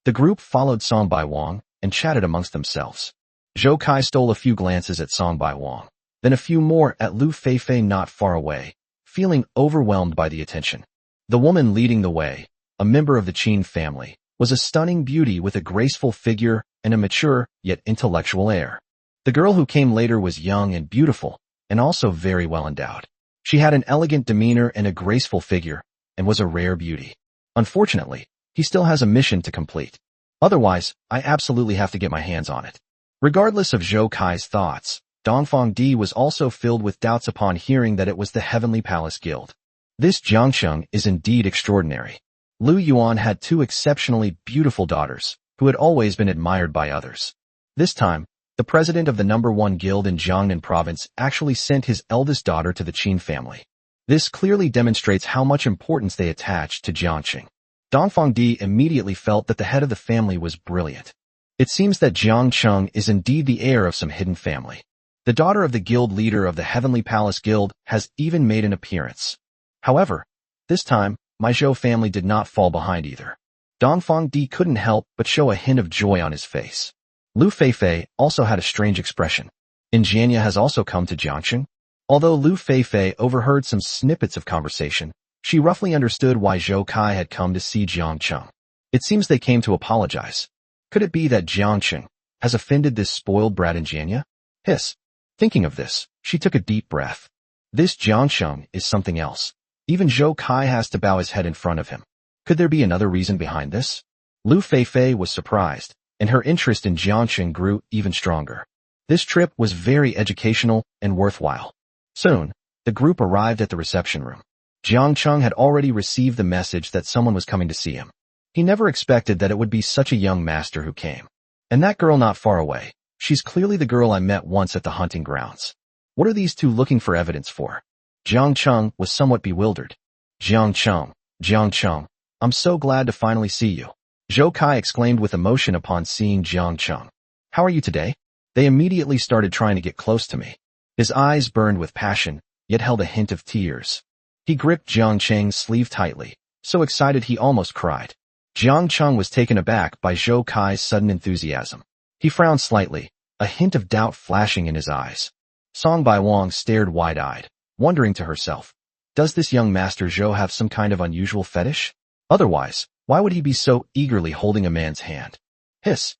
The group followed Song Bai Wang and chatted amongst themselves. Zhou Kai stole a few glances at Song Bai Wang, then a few more at Lu Feifei not far away, feeling overwhelmed by the attention. The woman leading the way, a member of the Qin family, was a stunning beauty with a graceful figure and a mature yet intellectual air. The girl who came later was young and beautiful, and also very well endowed. She had an elegant demeanor and a graceful figure, and was a rare beauty. Unfortunately, he still has a mission to complete. Otherwise, I absolutely have to get my hands on it. Regardless of Zhou Kai's thoughts, Dongfang Di was also filled with doubts upon hearing that it was the Heavenly Palace Guild. This Jiangcheng is indeed extraordinary. Lu Yuan had two exceptionally beautiful daughters, who had always been admired by others. This time, the president of the #1 guild in Jiangnan province actually sent his eldest daughter to the Qin family. This clearly demonstrates how much importance they attached to Jiangcheng. Dongfang Di immediately felt that the head of the family was brilliant. It seems that Jiang Cheng is indeed the heir of some hidden family. The daughter of the guild leader of the Heavenly Palace Guild has even made an appearance. However, this time, my Zhou family did not fall behind either. Dongfang Di couldn't help but show a hint of joy on his face. Lu Feifei also had a strange expression. Jianya has also come to Jiangcheng. Although Lu Feifei overheard some snippets of conversation, She roughly understood why Zhou Kai had come to see Jiang Cheng. It seems they came to apologize. Could it be that Jiang Cheng has offended this spoiled brat in Jianya? Hiss. Thinking of this, she took a deep breath. This Jiang Cheng is something else. Even Zhou Kai has to bow his head in front of him. Could there be another reason behind this? Lu Feifei was surprised, and her interest in Jiang Cheng grew even stronger. This trip was very educational and worthwhile. Soon, the group arrived at the reception room. Jiang Cheng had already received the message that someone was coming to see him. He never expected that it would be such a young master who came. And that girl not far away. She's clearly the girl I met once at the hunting grounds. What are these two looking for evidence for? Jiang Cheng was somewhat bewildered. Jiang Cheng, I'm so glad to finally see you. Zhou Kai exclaimed with emotion upon seeing Jiang Cheng. How are you today? They immediately started trying to get close to me. His eyes burned with passion, yet held a hint of tears. He gripped Jiang Cheng's sleeve tightly, so excited he almost cried. Jiang Cheng was taken aback by Zhou Kai's sudden enthusiasm. He frowned slightly, a hint of doubt flashing in his eyes. Song Baiwang stared wide-eyed, wondering to herself, does this young master Zhou have some kind of unusual fetish? Otherwise, why would he be so eagerly holding a man's hand? Hiss.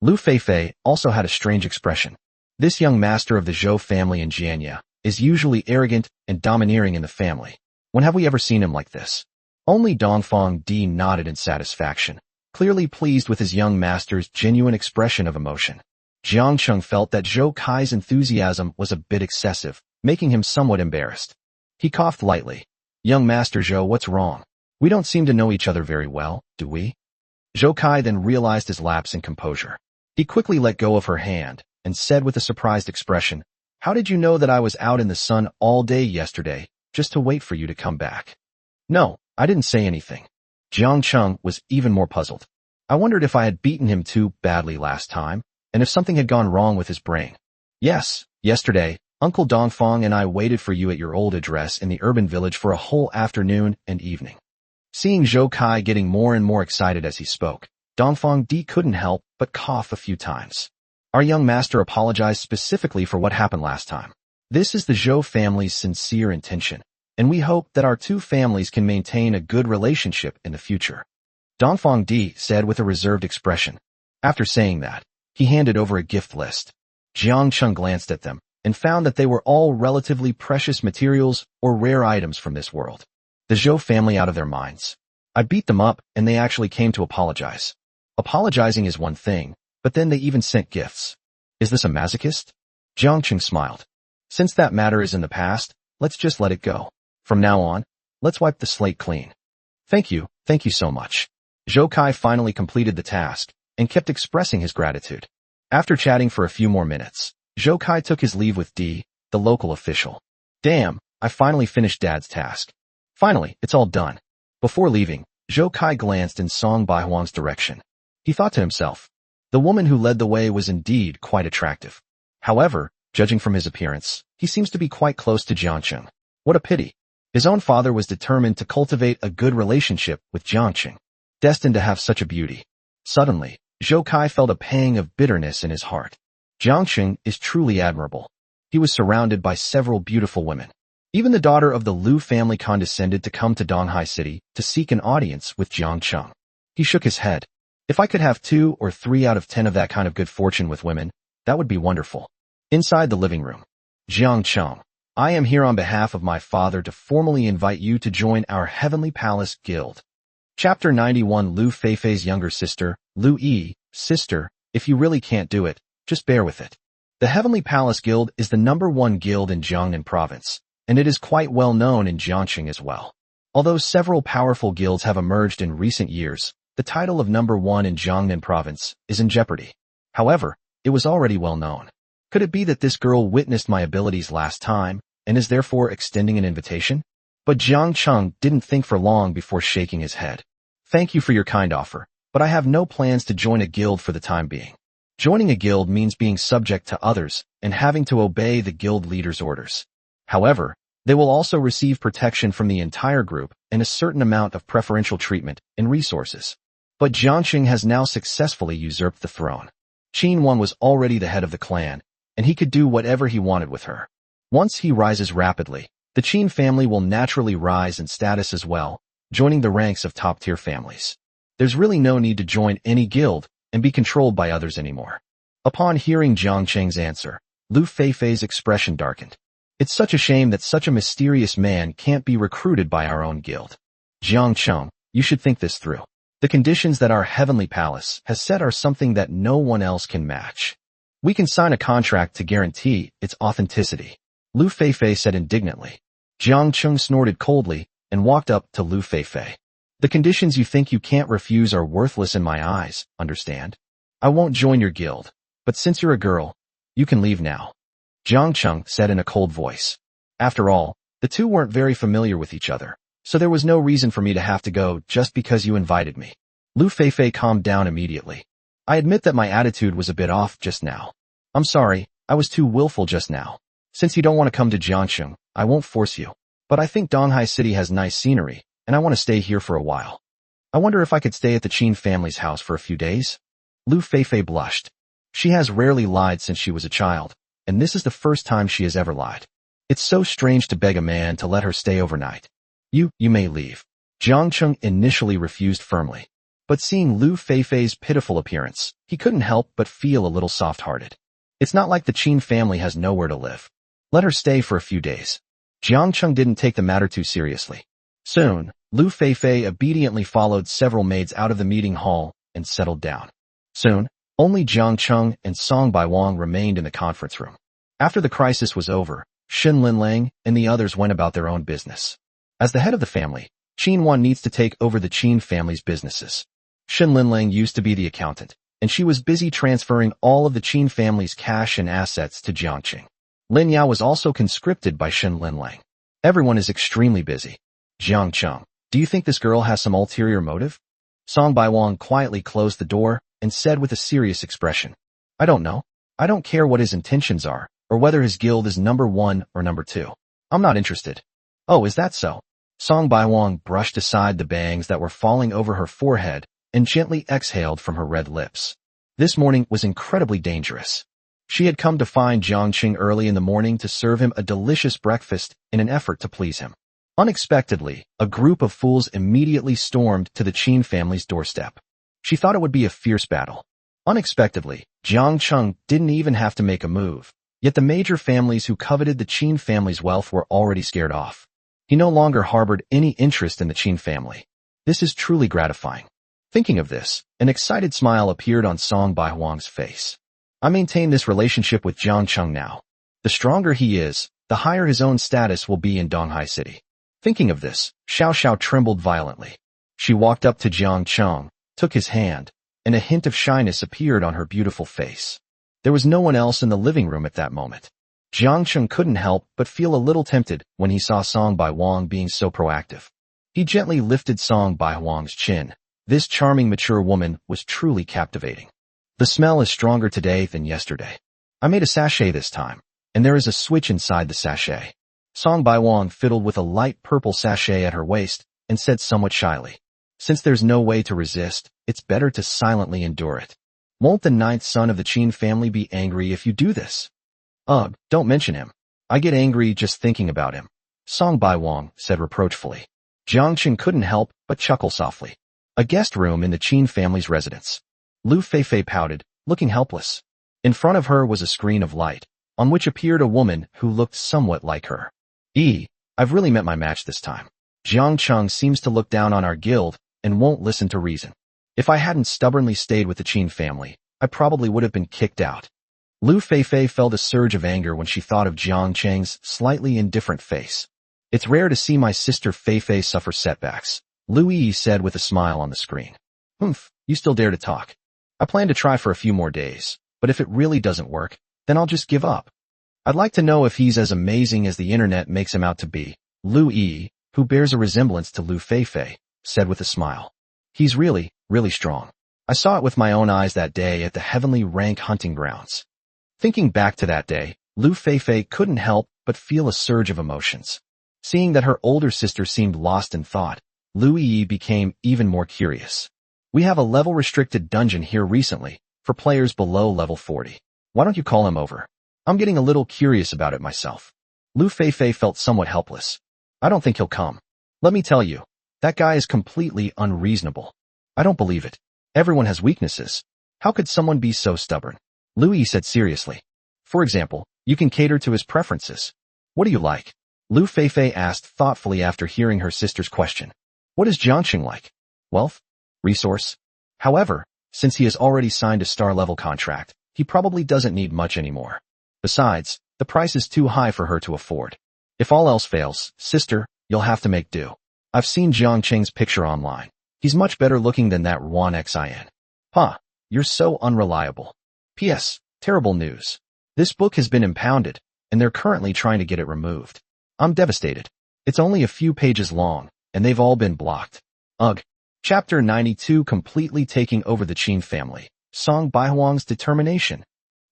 Lu Feifei also had a strange expression. This young master of the Zhou family in Jianya is usually arrogant and domineering in the family. When have we ever seen him like this? Only Dongfang Di nodded in satisfaction, clearly pleased with his young master's genuine expression of emotion. Jiang Cheng felt that Zhou Kai's enthusiasm was a bit excessive, making him somewhat embarrassed. He coughed lightly. Young Master Zhou, what's wrong? We don't seem to know each other very well, do we? Zhou Kai then realized his lapse in composure. He quickly let go of her hand and said with a surprised expression, how did you know that I was out in the sun all day yesterday, just to wait for you to come back? No, I didn't say anything. Jiang Cheng was even more puzzled. I wondered if I had beaten him too badly last time, and if something had gone wrong with his brain. Yes, yesterday, Uncle Dongfang and I waited for you at your old address in the urban village for a whole afternoon and evening. Seeing Zhou Kai getting more and more excited as he spoke, Dongfang Di couldn't help but cough a few times. Our young master apologized specifically for what happened last time. This is the Zhou family's sincere intention, and we hope that our two families can maintain a good relationship in the future. Dongfang Di said with a reserved expression. After saying that, he handed over a gift list. Jiang Cheng glanced at them and found that they were all relatively precious materials or rare items from this world. The Zhou family out of their minds. I beat them up and they actually came to apologize. Apologizing is one thing, but then they even sent gifts. Is this a masochist? Jiang Cheng smiled. Since that matter is in the past, let's just let it go. From now on, let's wipe the slate clean. Thank you so much. Zhou Kai finally completed the task and kept expressing his gratitude. After chatting for a few more minutes, Zhou Kai took his leave with Di, the local official. Damn, I finally finished Dad's task. Finally, it's all done. Before leaving, Zhou Kai glanced in Song Baihuang's direction. He thought to himself, the woman who led the way was indeed quite attractive. However, judging from his appearance, he seems to be quite close to Jiang Cheng. What a pity. His own father was determined to cultivate a good relationship with Jiang Cheng, destined to have such a beauty. Suddenly, Zhou Kai felt a pang of bitterness in his heart. Jiang Cheng is truly admirable. He was surrounded by several beautiful women. Even the daughter of the Lu family condescended to come to Donghai City to seek an audience with Jiang Cheng. He shook his head. If I could have 2 or 3 out of 10 of that kind of good fortune with women, that would be wonderful. Inside the living room. Jiang Cheng, I am here on behalf of my father to formally invite you to join our Heavenly Palace Guild. Chapter 91. Lu Feifei's younger sister, Lu Yi, sister, if you really can't do it, just bear with it. The Heavenly Palace Guild is the #1 guild in Jiangnan Province, and it is quite well known in Jiangxing as well. Although several powerful guilds have emerged in recent years, the title of #1 in Jiangnan Province is in jeopardy. However, it was already well known. Could it be that this girl witnessed my abilities last time, and is therefore extending an invitation? But Jiang Cheng didn't think for long before shaking his head. Thank you for your kind offer, but I have no plans to join a guild for the time being. Joining a guild means being subject to others and having to obey the guild leader's orders. However, they will also receive protection from the entire group and a certain amount of preferential treatment and resources. But Jiangxing has now successfully usurped the throne. Qin Wan was already the head of the clan, and he could do whatever he wanted with her. Once he rises rapidly, The Qin family will naturally rise in status as well, joining the ranks of top-tier families. There's really no need to join any guild and be controlled by others anymore. Upon hearing Jiang Cheng's answer, Lu Feifei's expression darkened. It's such a shame that such a mysterious man can't be recruited by our own guild. Jiang Cheng, you should think this through. The conditions that our heavenly palace has set are something that no one else can match. We can sign a contract to guarantee its authenticity, Lu Feifei said indignantly. Jiang Cheng snorted coldly and walked up to Lu Feifei. The conditions you think you can't refuse are worthless in my eyes, understand? I won't join your guild, but since you're a girl, you can leave now, Jiang Cheng said in a cold voice. After all, the two weren't very familiar with each other, so there was no reason for me to have to go just because you invited me. Lu Feifei calmed down immediately. I admit that my attitude was a bit off just now. I'm sorry, I was too willful just now. Since you don't want to come to Jiangcheng, I won't force you. But I think Donghai City has nice scenery, and I want to stay here for a while. I wonder if I could stay at the Qin family's house for a few days? Lu Feifei blushed. She has rarely lied since she was a child, and this is the first time she has ever lied. It's so strange to beg a man to let her stay overnight. You may leave. Jiangcheng initially refused firmly. But seeing Lu Feifei's pitiful appearance, he couldn't help but feel a little soft-hearted. It's not like the Qin family has nowhere to live. Let her stay for a few days. Jiangcheng didn't take the matter too seriously. Soon, Lu Feifei obediently followed several maids out of the meeting hall and settled down. Soon, only Jiangcheng and Song Baiwang remained in the conference room. After the crisis was over, Shin Linlang and the others went about their own business. As the head of the family, Qin Wan needs to take over the Qin family's businesses. Shin Linlang used to be the accountant, and she was busy transferring all of the Qin family's cash and assets to Jiangqing. Lin Yao was also conscripted by Shin Linlang. Everyone is extremely busy. Jiangcheng, do you think this girl has some ulterior motive? Song Baiwang quietly closed the door and said with a serious expression. I don't know. I don't care what his intentions are, or whether his guild is number 1 or number 2. I'm not interested. Oh, is that so? Song Baiwang brushed aside the bangs that were falling over her forehead and gently exhaled from her red lips. This morning was incredibly dangerous. She had come to find Jiangqing early in the morning to serve him a delicious breakfast in an effort to please him. Unexpectedly, a group of fools immediately stormed to the Qin family's doorstep. She thought it would be a fierce battle. Unexpectedly, Jiangcheng didn't even have to make a move, yet the major families who coveted the Qin family's wealth were already scared off. He no longer harbored any interest in the Qin family. This is truly gratifying. Thinking of this, an excited smile appeared on Song Baiwang's face. I maintain this relationship with Jiangcheng now. The stronger he is, the higher his own status will be in Donghai City. Thinking of this, Xiao Xiao trembled violently. She walked up to Jiangcheng, took his hand, and a hint of shyness appeared on her beautiful face. There was no one else in the living room at that moment. Jiangcheng couldn't help but feel a little tempted when he saw Song Baiwang being so proactive. He gently lifted Song Baiwang's chin. This charming mature woman was truly captivating. The smell is stronger today than yesterday. I made a sachet this time, and there is a switch inside the sachet. Song Baiwang fiddled with a light purple sachet at her waist and said somewhat shyly, since there's no way to resist, it's better to silently endure it. Won't the 9th son of the Qin family be angry if you do this? Ugh, don't mention him. I get angry just thinking about him, Song Baiwang said reproachfully. Jiangqing couldn't help but chuckle softly. A guest room in the Qin family's residence. Lu Feifei pouted, looking helpless. In front of her was a screen of light, on which appeared a woman who looked somewhat like her. I've really met my match this time. Jiangcheng seems to look down on our guild and won't listen to reason. If I hadn't stubbornly stayed with the Qin family, I probably would have been kicked out. Lu Feifei felt a surge of anger when she thought of Jiangcheng's slightly indifferent face. It's rare to see my sister Feifei suffer setbacks, Lu Yi said with a smile on the screen. You still dare to talk. I plan to try for a few more days, but if it really doesn't work, then I'll just give up. I'd like to know if he's as amazing as the internet makes him out to be, Lu Yi, who bears a resemblance to Lu Feifei, said with a smile. He's really, really strong. I saw it with my own eyes that day at the Heavenly Rank hunting grounds. Thinking back to that day, Lu Feifei couldn't help but feel a surge of emotions. Seeing that her older sister seemed lost in thought, Lu Yi became even more curious. We have a level-restricted dungeon here recently, for players below level 40. Why don't you call him over? I'm getting a little curious about it myself. Lu Feifei felt somewhat helpless. I don't think he'll come. Let me tell you, that guy is completely unreasonable. I don't believe it. Everyone has weaknesses. How could someone be so stubborn? Lu Yi said seriously. For example, you can cater to his preferences. What do you like? Lu Feifei asked thoughtfully after hearing her sister's question. What is Jiangxing like? Wealth? Resource? However, since he has already signed a star-level contract, he probably doesn't need much anymore. Besides, the price is too high for her to afford. If all else fails, sister, you'll have to make do. I've seen Jiangxing's picture online. He's much better looking than that Ruan Xin. Huh, you're so unreliable. P.S. Terrible news. This book has been impounded, and they're currently trying to get it removed. I'm devastated. It's only a few pages long, and they've all been blocked. Ugh. Chapter 92 completely taking over the Qin family. Song Baihuang's determination.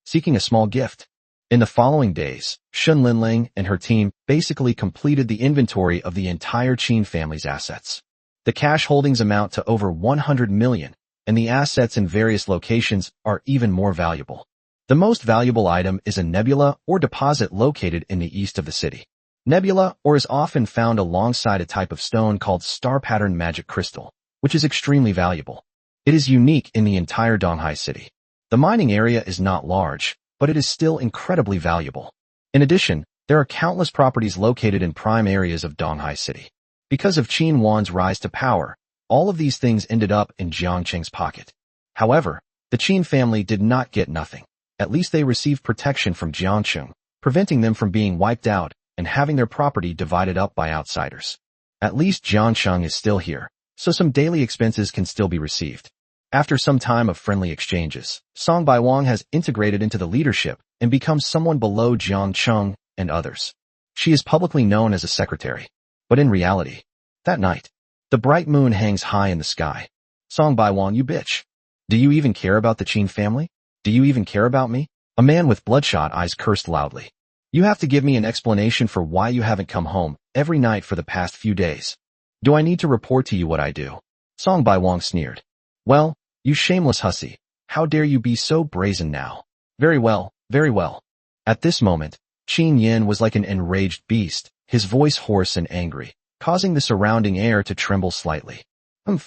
Seeking a small gift. In the following days, Shun Linling and her team basically completed the inventory of the entire Qin family's assets. The cash holdings amount to over 100 million, and the assets in various locations are even more valuable. The most valuable item is a nebula or deposit located in the east of the city. Nebula ore is often found alongside a type of stone called star-pattern magic crystal, which is extremely valuable. It is unique in the entire Donghai city. The mining area is not large, but it is still incredibly valuable. In addition, there are countless properties located in prime areas of Donghai city. Because of Qin Wan's rise to power, all of these things ended up in Jiangqing's pocket. However, the Qin family did not get nothing. At least they received protection from Jiangqing, preventing them from being wiped out and having their property divided up by outsiders. At least Jiangqing is still here, so some daily expenses can still be received. After some time of friendly exchanges, Song Baihuang has integrated into the leadership and become someone below Jiangqing and others. She is publicly known as a secretary. But in reality, that night, the bright moon hangs high in the sky. Song Baihuang, you bitch. Do you even care about the Qin family? Do you even care about me? A man with bloodshot eyes cursed loudly. You have to give me an explanation for why you haven't come home every night for the past few days. Do I need to report to you what I do? Song Baihuang sneered. Well, you shameless hussy, how dare you be so brazen now? Very well, very well. At this moment, Qin Yin was like an enraged beast, his voice hoarse and angry, causing the surrounding air to tremble slightly.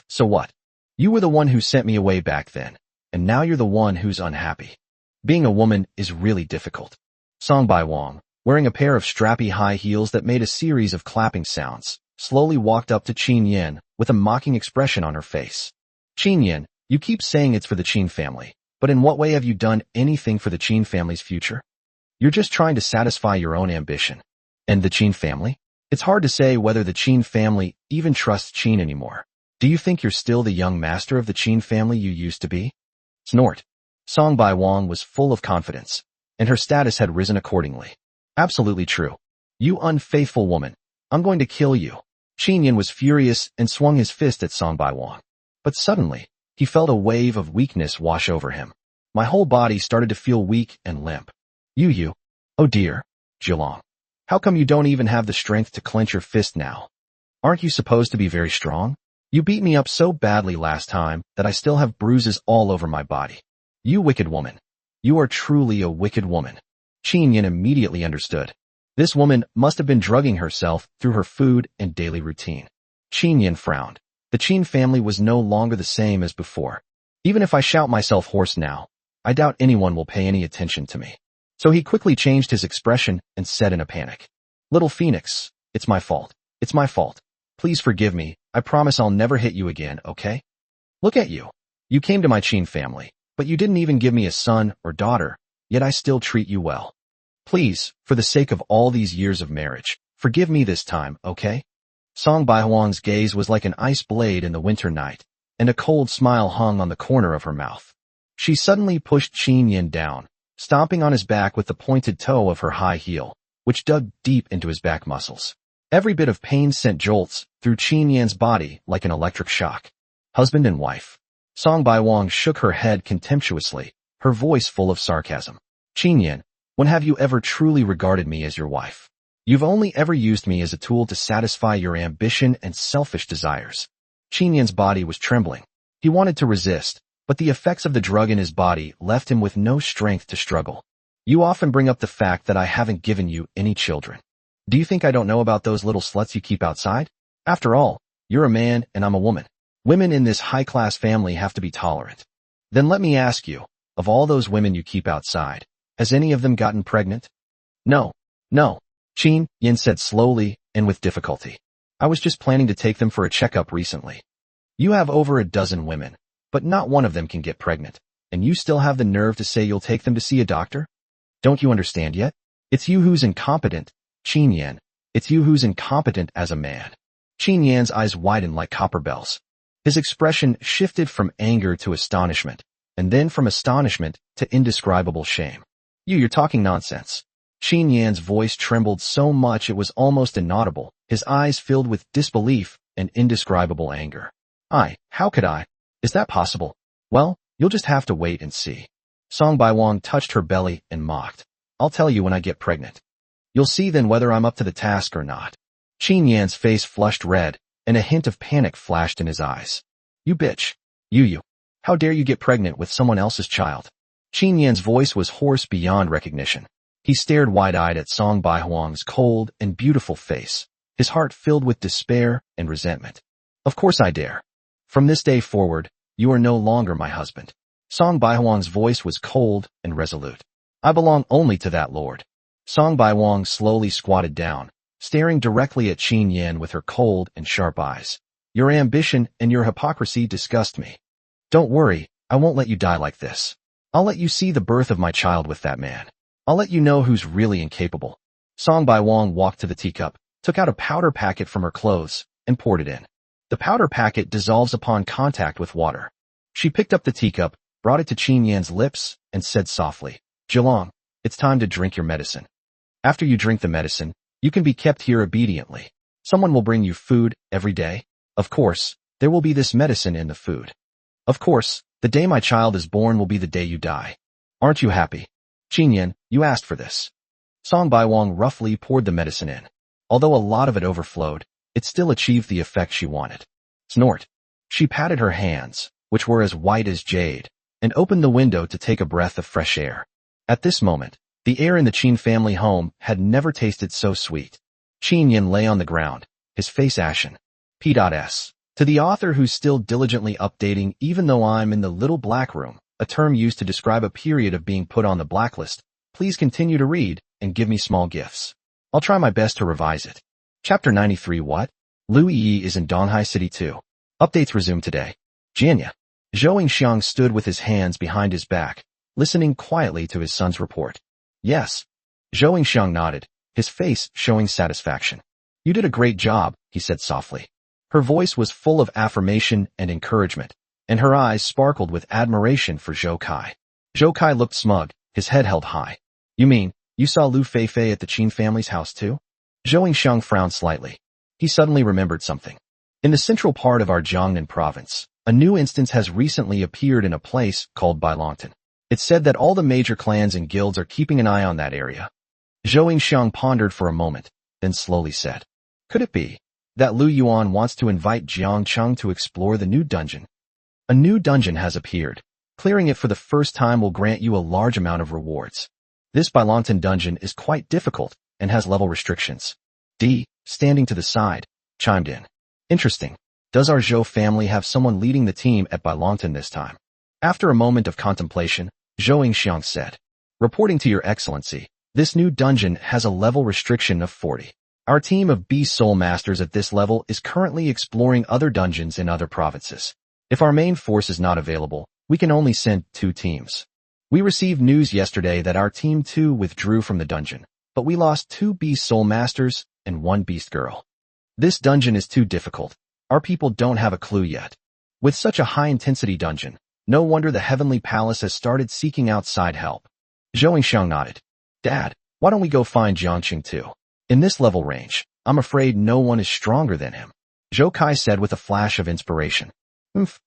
So what? You were the one who sent me away back then, and now you're the one who's unhappy. Being a woman is really difficult. Song Baihuang, wearing a pair of strappy high heels that made a series of clapping sounds, slowly walked up to Qin Yin with a mocking expression on her face. Qin Yin, you keep saying it's for the Qin family, but in what way have you done anything for the Qin family's future? You're just trying to satisfy your own ambition. And the Qin family? It's hard to say whether the Qin family even trusts Qin anymore. Do you think you're still the young master of the Qin family you used to be? Snort. Song Baihuang was full of confidence, and her status had risen accordingly. Absolutely true. You unfaithful woman. I'm going to kill you. Qin Yin was furious and swung his fist at Song Baihuang. But suddenly, he felt a wave of weakness wash over him. My whole body started to feel weak and limp. You. Oh dear. Zhilong. How come you don't even have the strength to clench your fist now? Aren't you supposed to be very strong? You beat me up so badly last time that I still have bruises all over my body. You wicked woman. You are truly a wicked woman. Qin Yin immediately understood. This woman must have been drugging herself through her food and daily routine. Qin Yin frowned. The Qin family was no longer the same as before. Even if I shout myself hoarse now, I doubt anyone will pay any attention to me. So he quickly changed his expression and said in a panic, Little Phoenix, it's my fault. It's my fault. Please forgive me. I promise I'll never hit you again, okay? Look at you. You came to my Qin family, but you didn't even give me a son or daughter, yet I still treat you well. Please, for the sake of all these years of marriage, forgive me this time, okay? Song Baihuang's gaze was like an ice blade in the winter night, and a cold smile hung on the corner of her mouth. She suddenly pushed Qin Yin down, stomping on his back with the pointed toe of her high heel, which dug deep into his back muscles. Every bit of pain sent jolts through Qin Yin's body like an electric shock. Husband and wife. Song Baihuang shook her head contemptuously, her voice full of sarcasm. Qin Yin, when have you ever truly regarded me as your wife? You've only ever used me as a tool to satisfy your ambition and selfish desires. Qin Yin's body was trembling. He wanted to resist, but the effects of the drug in his body left him with no strength to struggle. You often bring up the fact that I haven't given you any children. Do you think I don't know about those little sluts you keep outside? After all, you're a man and I'm a woman. Women in this high-class family have to be tolerant. Then let me ask you, of all those women you keep outside, has any of them gotten pregnant? No. No. Qin Yin said slowly and with difficulty. I was just planning to take them for a checkup recently. You have over a dozen women, but not one of them can get pregnant, and you still have the nerve to say you'll take them to see a doctor? Don't you understand yet? It's you who's incompetent, Qin Yan. It's you who's incompetent as a man. Qin Yan's eyes widened like copper bells. His expression shifted from anger to astonishment, and then from astonishment to indescribable shame. You're talking nonsense. Qin Yan's voice trembled so much it was almost inaudible, his eyes filled with disbelief and indescribable anger. How could I? Is that possible? Well, you'll just have to wait and see. Song Baiwang touched her belly and mocked. I'll tell you when I get pregnant. You'll see then whether I'm up to the task or not. Qin Yan's face flushed red, and a hint of panic flashed in his eyes. You bitch. You. How dare you get pregnant with someone else's child? Qin Yan's voice was hoarse beyond recognition. He stared wide-eyed at Song Baihuang's cold and beautiful face, his heart filled with despair and resentment. Of course I dare. From this day forward, you are no longer my husband. Song Baihuang's voice was cold and resolute. I belong only to that lord. Song Baihuang slowly squatted down, staring directly at Qin Yan with her cold and sharp eyes. Your ambition and your hypocrisy disgust me. Don't worry, I won't let you die like this. I'll let you see the birth of my child with that man. I'll let you know who's really incapable. Song Baiwang walked to the teacup, took out a powder packet from her clothes, and poured it in. The powder packet dissolves upon contact with water. She picked up the teacup, brought it to Qin Yan's lips, and said softly, Zhilong, it's time to drink your medicine. After you drink the medicine, you can be kept here obediently. Someone will bring you food every day. Of course, there will be this medicine in the food. Of course, the day my child is born will be the day you die. Aren't you happy? Qin Yan, you asked for this. Song Baiwang roughly poured the medicine in. Although a lot of it overflowed, it still achieved the effect she wanted. Snort. She patted her hands, which were as white as jade, and opened the window to take a breath of fresh air. At this moment, the air in the Qin family home had never tasted so sweet. Qin Yan lay on the ground, his face ashen. P.S. To the author who's still diligently updating even though I'm in the little black room, a term used to describe a period of being put on the blacklist, please continue to read and give me small gifts. I'll try my best to revise it. Chapter 93 What? Liu Yi is in Donghai City too. Updates resume today. Jianya. Zhou Xiang stood with his hands behind his back, listening quietly to his son's report. Yes. Zhou Xiang nodded, his face showing satisfaction. You did a great job, he said softly. Her voice was full of affirmation and encouragement, and her eyes sparkled with admiration for Zhou Kai. Zhou Kai looked smug, his head held high. You mean, you saw Lu Feifei at the Qin family's house too? Zhou Xiang frowned slightly. He suddenly remembered something. In the central part of our Jiangnan province, a new instance has recently appeared in a place called Bailongtan. It's said that all the major clans and guilds are keeping an eye on that area. Zhou Xiang pondered for a moment, then slowly said, Could it be that Lu Yuan wants to invite Jiang Cheng to explore the new dungeon? A new dungeon has appeared. Clearing it for the first time will grant you a large amount of rewards. This Bailongtan dungeon is quite difficult and has level restrictions. D, standing to the side, chimed in. Interesting. Does our Zhou family have someone leading the team at Bailongtan this time? After a moment of contemplation, Zhou Xiang said, Reporting to your excellency, this new dungeon has a level restriction of 40. Our team of Beast Soul Masters at this level is currently exploring other dungeons in other provinces. If our main force is not available, we can only send 2 teams. We received news yesterday that our team 2 withdrew from the dungeon, but we lost 2 Beast Soul Masters and 1 Beast Girl. This dungeon is too difficult. Our people don't have a clue yet. With such a high-intensity dungeon, no wonder the Heavenly Palace has started seeking outside help. Zhou Xiang nodded. Dad, why don't we go find Jiangqing too? In this level range, I'm afraid no one is stronger than him. Zhou Kai said with a flash of inspiration.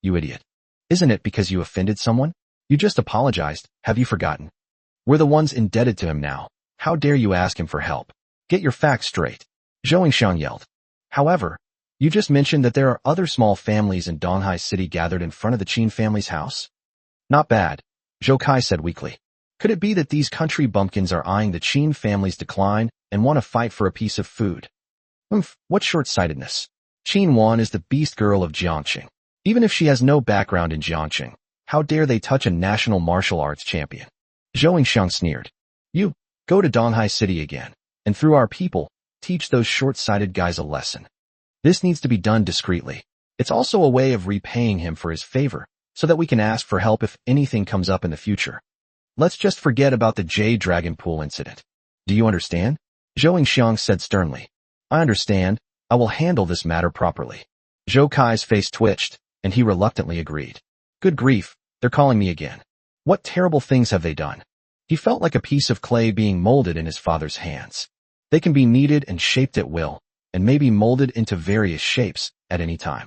You idiot. Isn't it because you offended someone? You just apologized, have you forgotten? We're the ones indebted to him now. How dare you ask him for help? Get your facts straight. Zhou Xiang yelled. However, you just mentioned that there are other small families in Donghai City gathered in front of the Qin family's house? Not bad, Zhou Kai said weakly. Could it be that these country bumpkins are eyeing the Qin family's decline and want to fight for a piece of food? What short-sightedness. Qin Wan is the beast girl of Jiangqing. Even if she has no background in Jiangqing, how dare they touch a national martial arts champion? Zhou Yingxiang sneered. You, go to Donghai City again, and through our people, teach those short-sighted guys a lesson. This needs to be done discreetly. It's also a way of repaying him for his favor, so that we can ask for help if anything comes up in the future. Let's just forget about the Jade Dragon Pool incident. Do you understand? Zhou Yingxiang said sternly. I understand. I will handle this matter properly. Zhou Kai's face twitched, and he reluctantly agreed. Good grief, they're calling me again. What terrible things have they done? He felt like a piece of clay being molded in his father's hands. They can be kneaded and shaped at will, and may be molded into various shapes at any time.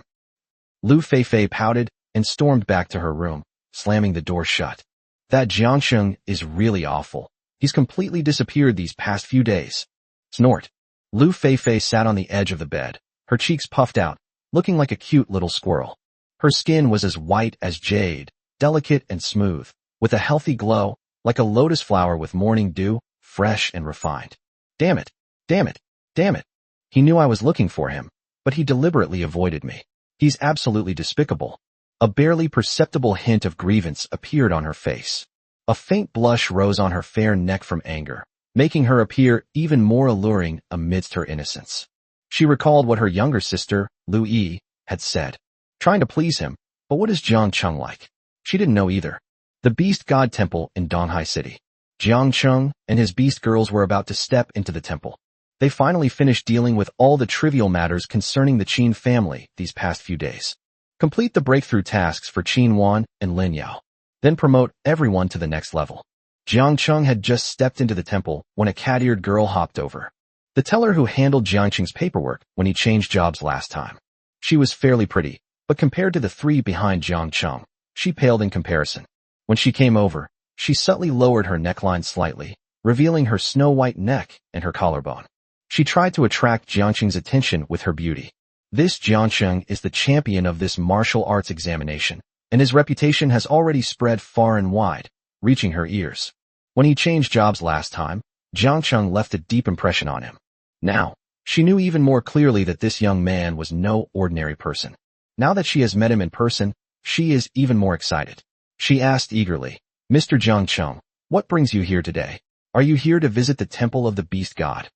Lu Feifei pouted and stormed back to her room, slamming the door shut. That Jiangsheng is really awful. He's completely disappeared these past few days. Snort. Lu Feifei sat on the edge of the bed, her cheeks puffed out, looking like a cute little squirrel. Her skin was as white as jade, delicate and smooth, with a healthy glow, like a lotus flower with morning dew, fresh and refined. Damn it, damn it, damn it. He knew I was looking for him, but he deliberately avoided me. He's absolutely despicable. A barely perceptible hint of grievance appeared on her face. A faint blush rose on her fair neck from anger, making her appear even more alluring amidst her innocence. She recalled what her younger sister, Lu Yi, had said. Trying to please him, but what is Jiangcheng like? She didn't know either. The Beast God Temple in Donghai City. Jiangcheng and his beast girls were about to step into the temple. They finally finished dealing with all the trivial matters concerning the Qin family these past few days. Complete the breakthrough tasks for Qin Wan and Lin Yao. Then promote everyone to the next level. Jiangcheng had just stepped into the temple when a cat-eared girl hopped over. The teller who handled Jiangcheng's paperwork when he changed jobs last time. She was fairly pretty, but compared to the three behind Jiangcheng, she paled in comparison. When she came over, she subtly lowered her neckline slightly, revealing her snow-white neck and her collarbone. She tried to attract Jiangcheng's attention with her beauty. This Jiangcheng is the champion of this martial arts examination, and his reputation has already spread far and wide, reaching her ears. When he changed jobs last time, Jiangcheng left a deep impression on him. Now, she knew even more clearly that this young man was no ordinary person. Now that she has met him in person, she is even more excited. She asked eagerly, Mr. Jiangcheng, what brings you here today? Are you here to visit the temple of the Beast God?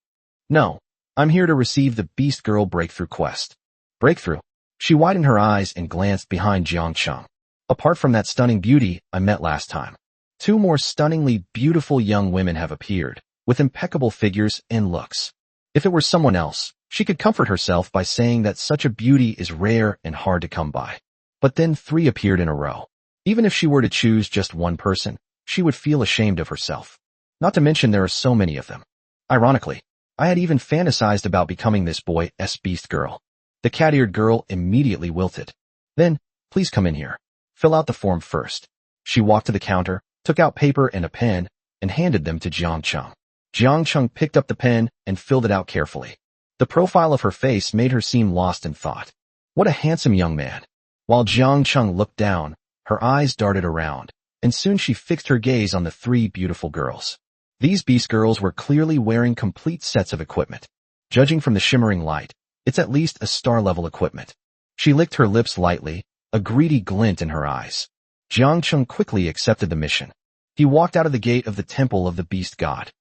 No, I'm here to receive the Beast Girl breakthrough quest. Breakthrough? She widened her eyes and glanced behind Jiangcheng. Apart from that stunning beauty I met last time, two more stunningly beautiful young women have appeared, with impeccable figures and looks. If it were someone else, she could comfort herself by saying that such a beauty is rare and hard to come by. But then three appeared in a row. Even if she were to choose just one person, she would feel ashamed of herself. Not to mention there are so many of them. Ironically, I had even fantasized about becoming this boy's beast girl. The cat-eared girl immediately wilted. Then, please come in here. Fill out the form first. She walked to the counter, took out paper and a pen, and handed them to Jiangcheng. Jiangcheng picked up the pen and filled it out carefully. The profile of her face made her seem lost in thought. What a handsome young man. While Jiangcheng looked down, her eyes darted around, and soon she fixed her gaze on the three beautiful girls. These beast girls were clearly wearing complete sets of equipment. Judging from the shimmering light, it's at least a star-level equipment. She licked her lips lightly, a greedy glint in her eyes. Jiangcheng quickly accepted the mission. He walked out of the gate of the temple of the Beast God.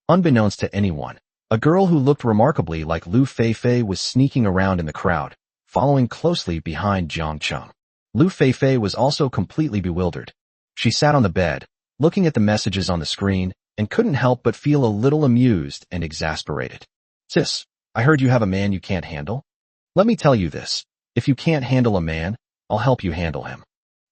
Unbeknownst to anyone, a girl who looked remarkably like Lu Feifei was sneaking around in the crowd, following closely behind Jiangcheng. Lu Feifei was also completely bewildered. She sat on the bed, looking at the messages on the screen, and couldn't help but feel a little amused and exasperated. Sis, I heard you have a man you can't handle? Let me tell you this. If you can't handle a man, I'll help you handle him.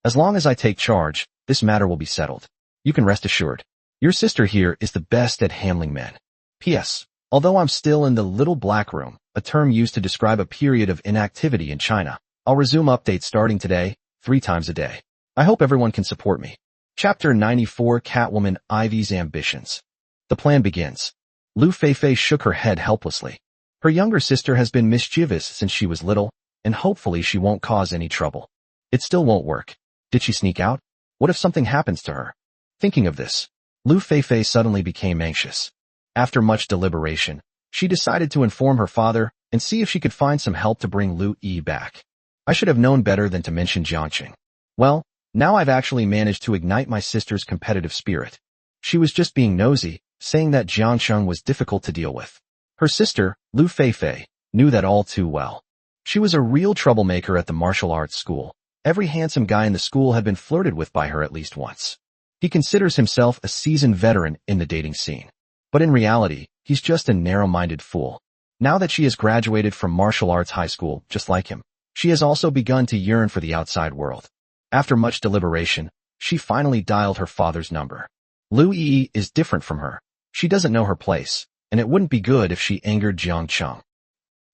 As long as I take charge, this matter will be settled. You can rest assured. Your sister here is the best at handling men. P.S. Although I'm still in the little black room, a term used to describe a period of inactivity in China, I'll resume updates starting today, 3 times a day. I hope everyone can support me. Chapter 94 Catwoman Ivy's Ambitions. The plan begins. Lu Feifei shook her head helplessly. Her younger sister has been mischievous since she was little, and hopefully she won't cause any trouble. It still won't work. Did she sneak out? What if something happens to her? Thinking of this, Lu Feifei suddenly became anxious. After much deliberation, she decided to inform her father and see if she could find some help to bring Lu Yi back. I should have known better than to mention Jiangqing. Well, now I've actually managed to ignite my sister's competitive spirit. She was just being nosy, saying that Jiangqing was difficult to deal with. Her sister, Lu Feifei, knew that all too well. She was a real troublemaker at the martial arts school. Every handsome guy in the school had been flirted with by her at least once. He considers himself a seasoned veteran in the dating scene. But in reality, he's just a narrow-minded fool. Now that she has graduated from martial arts high school, just like him, she has also begun to yearn for the outside world. After much deliberation, she finally dialed her father's number. Lu Yi is different from her. She doesn't know her place, and it wouldn't be good if she angered Jiangqing.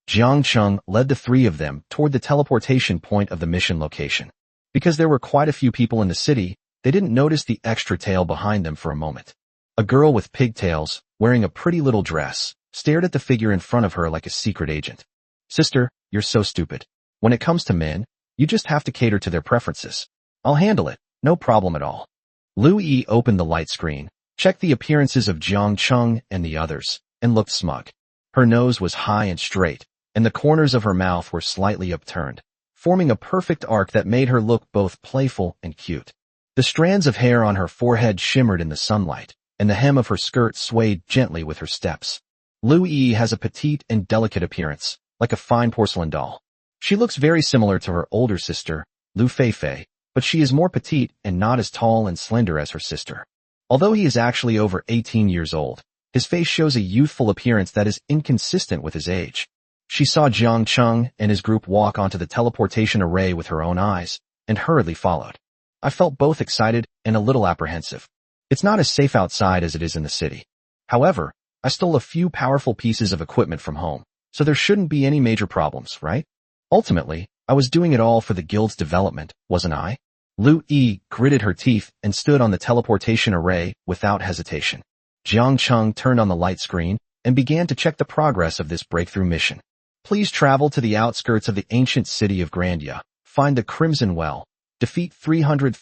Jiangqing led the three of them toward the teleportation point of the mission location. Because there were quite a few people in the city, they didn't notice the extra tail behind them for a moment. A girl with pigtails, wearing a pretty little dress, stared at the figure in front of her like a secret agent. Sister, you're so stupid. When it comes to men, you just have to cater to their preferences. I'll handle it, no problem at all. Lu Yi opened the light screen, checked the appearances of Jiangqing and the others, and looked smug. Her nose was high and straight, and the corners of her mouth were slightly upturned, forming a perfect arc that made her look both playful and cute. The strands of hair on her forehead shimmered in the sunlight, and the hem of her skirt swayed gently with her steps. Lu Yi has a petite and delicate appearance, like a fine porcelain doll. She looks very similar to her older sister, Lu Feifei, but she is more petite and not as tall and slender as her sister. Although he is actually over 18 years old, his face shows a youthful appearance that is inconsistent with his age. She saw Jiangqing and his group walk onto the teleportation array with her own eyes, and hurriedly followed. I felt both excited and a little apprehensive. It's not as safe outside as it is in the city. However, I stole a few powerful pieces of equipment from home, so there shouldn't be any major problems, right? Ultimately, I was doing it all for the guild's development, wasn't I? Lu Yi gritted her teeth and stood on the teleportation array without hesitation. Jiangqing turned on the light screen and began to check the progress of this breakthrough mission. Please travel to the outskirts of the ancient city of Grandia, find the Crimson Well, defeat 300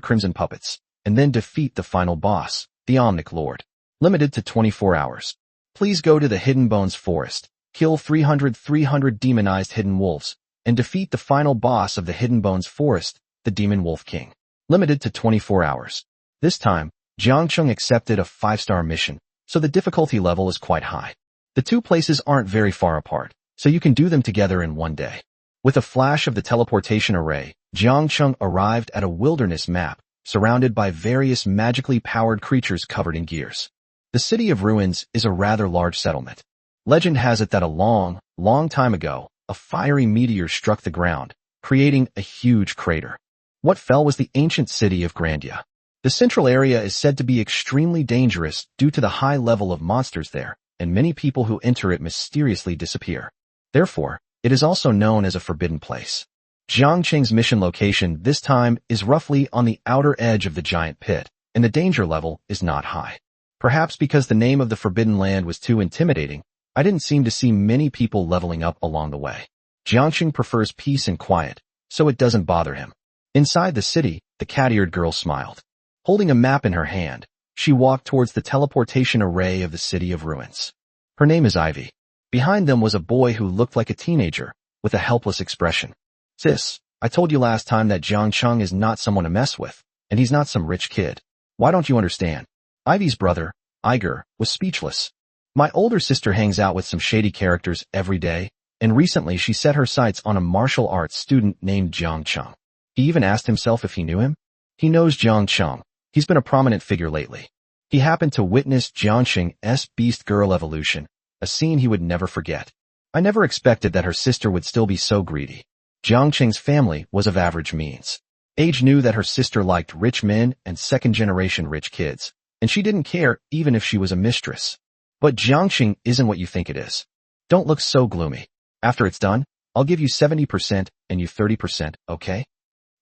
Crimson Puppets, and then defeat the final boss, the Omnic Lord. Limited to 24 hours. Please go to the Hidden Bones Forest, kill 300 demonized hidden wolves, and defeat the final boss of the Hidden Bones Forest, the Demon Wolf King. Limited to 24 hours. This time, Jiangqing accepted a 5-star mission, so the difficulty level is quite high. The two places aren't very far apart, so you can do them together in one day. With a flash of the teleportation array, Jiangqing arrived at a wilderness map, surrounded by various magically powered creatures covered in gears. The City of Ruins is a rather large settlement. Legend has it that a long time ago, a fiery meteor struck the ground, creating a huge crater. What fell was the ancient city of Grandia. The central area is said to be extremely dangerous due to the high level of monsters there, and many people who enter it mysteriously disappear. Therefore, it is also known as a forbidden place. Jiangqing's mission location this time is roughly on the outer edge of the giant pit, and the danger level is not high. Perhaps because the name of the Forbidden Land was too intimidating, I didn't seem to see many people leveling up along the way. Jiangqing prefers peace and quiet, so it doesn't bother him. Inside the city, the cat-eared girl smiled. Holding a map in her hand, she walked towards the teleportation array of the City of Ruins. Her name is Ivy. Behind them was a boy who looked like a teenager, with a helpless expression. Sis, I told you last time that Jiangqing is not someone to mess with, and he's not some rich kid. Why don't you understand? Ivy's brother, Iger, was speechless. My older sister hangs out with some shady characters every day, and recently she set her sights on a martial arts student named Jiangqing. He even asked himself if he knew him. He knows Jiangqing. He's been a prominent figure lately. He happened to witness Jiangqing's Beast Girl evolution, a scene he would never forget. I never expected that her sister would still be so greedy. Jiangqing's family was of average means. Age knew that her sister liked rich men and second-generation rich kids, and she didn't care even if she was a mistress. But Jiangqing isn't what you think it is. Don't look so gloomy. After it's done, I'll give you 70% and you 30%, okay?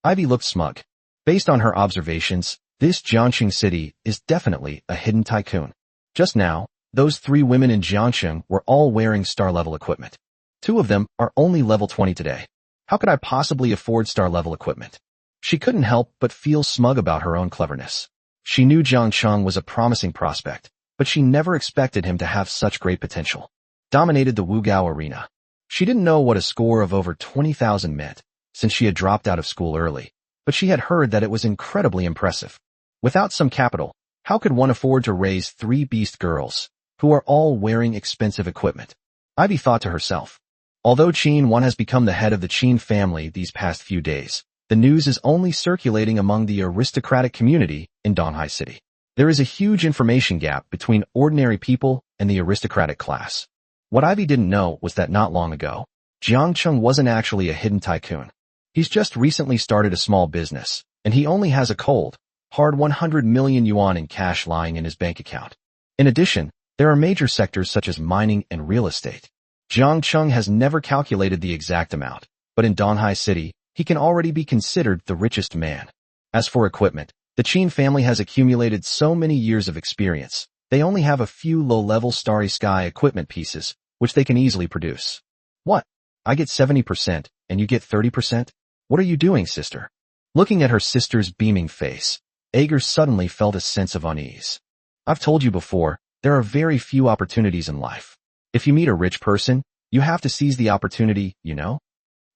Ivy looked smug. Based on her observations, this Jiangqing city is definitely a hidden tycoon. Just now, those 3 women in Jiangqing were all wearing star-level equipment. 2 of them are only level 20 today. How could I possibly afford star-level equipment? She couldn't help but feel smug about her own cleverness. She knew Jiang Cheng was a promising prospect, but she never expected him to have such great potential. Dominated the Wugao arena. She didn't know what a score of over 20,000 meant, since she had dropped out of school early, but she had heard that it was incredibly impressive. Without some capital, how could one afford to raise 3 beast girls, who are all wearing expensive equipment? Ivy thought to herself. Although Qin Wan has become the head of the Qin family these past few days, the news is only circulating among the aristocratic community in Donghai City. There is a huge information gap between ordinary people and the aristocratic class. What Ivy didn't know was that not long ago, Jiang Cheng wasn't actually a hidden tycoon. He's just recently started a small business, and he only has a cold, hard 100 million yuan in cash lying in his bank account. In addition, there are major sectors such as mining and real estate. Jiang Cheng has never calculated the exact amount, but in Donghai City, he can already be considered the richest man. As for equipment, the Qin family has accumulated so many years of experience, they only have a few low-level Starry Sky equipment pieces, which they can easily produce. What? I get 70%, and you get 30%? What are you doing, sister? Looking at her sister's beaming face, Ager suddenly felt a sense of unease. I've told you before, there are very few opportunities in life. If you meet a rich person, you have to seize the opportunity, you know?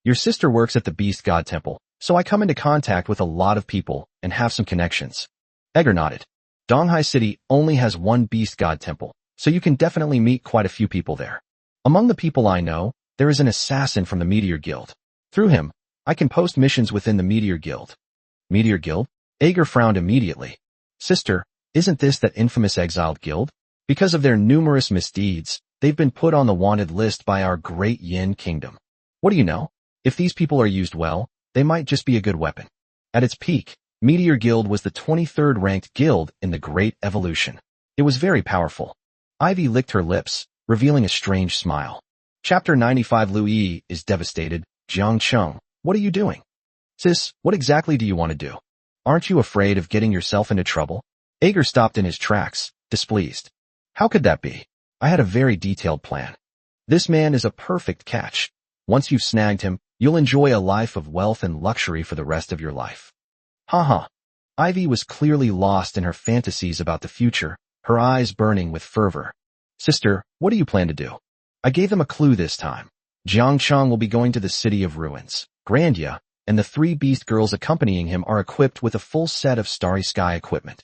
Your sister works at the Beast God Temple, so I come into contact with a lot of people and have some connections. Ager nodded. Donghai City only has one Beast God Temple, so you can definitely meet quite a few people there. Among the people I know, there is an assassin from the Meteor Guild. Through him, I can post missions within the Meteor Guild. Meteor Guild? Ager frowned immediately. Sister, isn't this that infamous exiled guild? Because of their numerous misdeeds, they've been put on the wanted list by our great Yin Kingdom. What do you know? If these people are used well, they might just be a good weapon. At its peak, Meteor Guild was the 23rd ranked guild in the Great Evolution. It was very powerful. Ivy licked her lips, revealing a strange smile. Chapter 95 Lu Yi is devastated. Jiang Cheng, what are you doing? Sis, what exactly do you want to do? Aren't you afraid of getting yourself into trouble? Ager stopped in his tracks, displeased. How could that be? I had a very detailed plan. This man is a perfect catch. Once you've snagged him, you'll enjoy a life of wealth and luxury for the rest of your life. Haha. Ivy was clearly lost in her fantasies about the future, her eyes burning with fervor. Sister, what do you plan to do? I gave them a clue this time. Jiang Cheng will be going to the City of Ruins. Grandia, and the 3 beast girls accompanying him are equipped with a full set of Starry Sky equipment.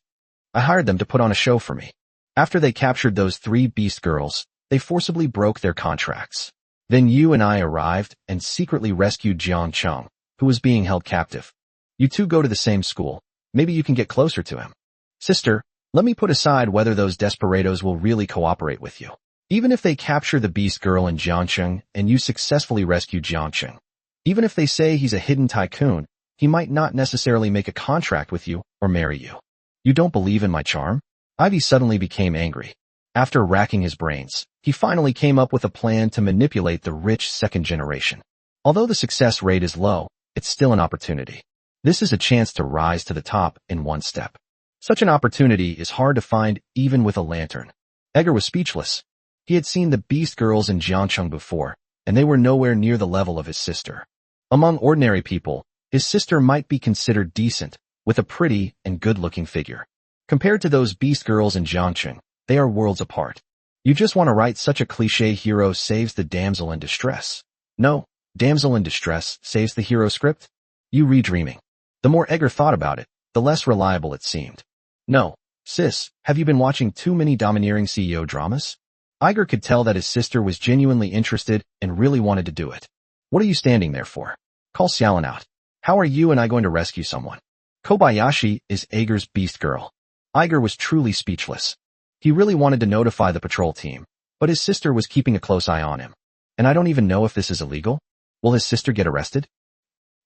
I hired them to put on a show for me. After they captured those 3 beast girls, they forcibly broke their contracts. Then you and I arrived and secretly rescued Jiang Cheng, who was being held captive. You two go to the same school. Maybe you can get closer to him. Sister, let me put aside whether those desperados will really cooperate with you. Even if they capture the beast girl in Jiangcheng and you successfully rescue Jiangcheng, even if they say he's a hidden tycoon, he might not necessarily make a contract with you or marry you. You don't believe in my charm? Ivy suddenly became angry. After racking his brains, he finally came up with a plan to manipulate the rich second generation. Although the success rate is low, it's still an opportunity. This is a chance to rise to the top in one step. Such an opportunity is hard to find even with a lantern. Ager was speechless. He had seen the beast girls in Jiangcheng before, and they were nowhere near the level of his sister. Among ordinary people, his sister might be considered decent, with a pretty and good-looking figure. Compared to those beast girls in Jiangcheng, they are worlds apart. You just want to write such a cliché hero saves the damsel in distress. No, damsel in distress saves the hero script? You redreaming. The more Ager thought about it, the less reliable it seemed. No, sis, have you been watching too many domineering CEO dramas? Ager could tell that his sister was genuinely interested and really wanted to do it. What are you standing there for? Call Xiaolin out. How are you and I going to rescue someone? Kobayashi is Ager's beast girl. Ager was truly speechless. He really wanted to notify the patrol team, but his sister was keeping a close eye on him. And I don't even know if this is illegal. Will his sister get arrested?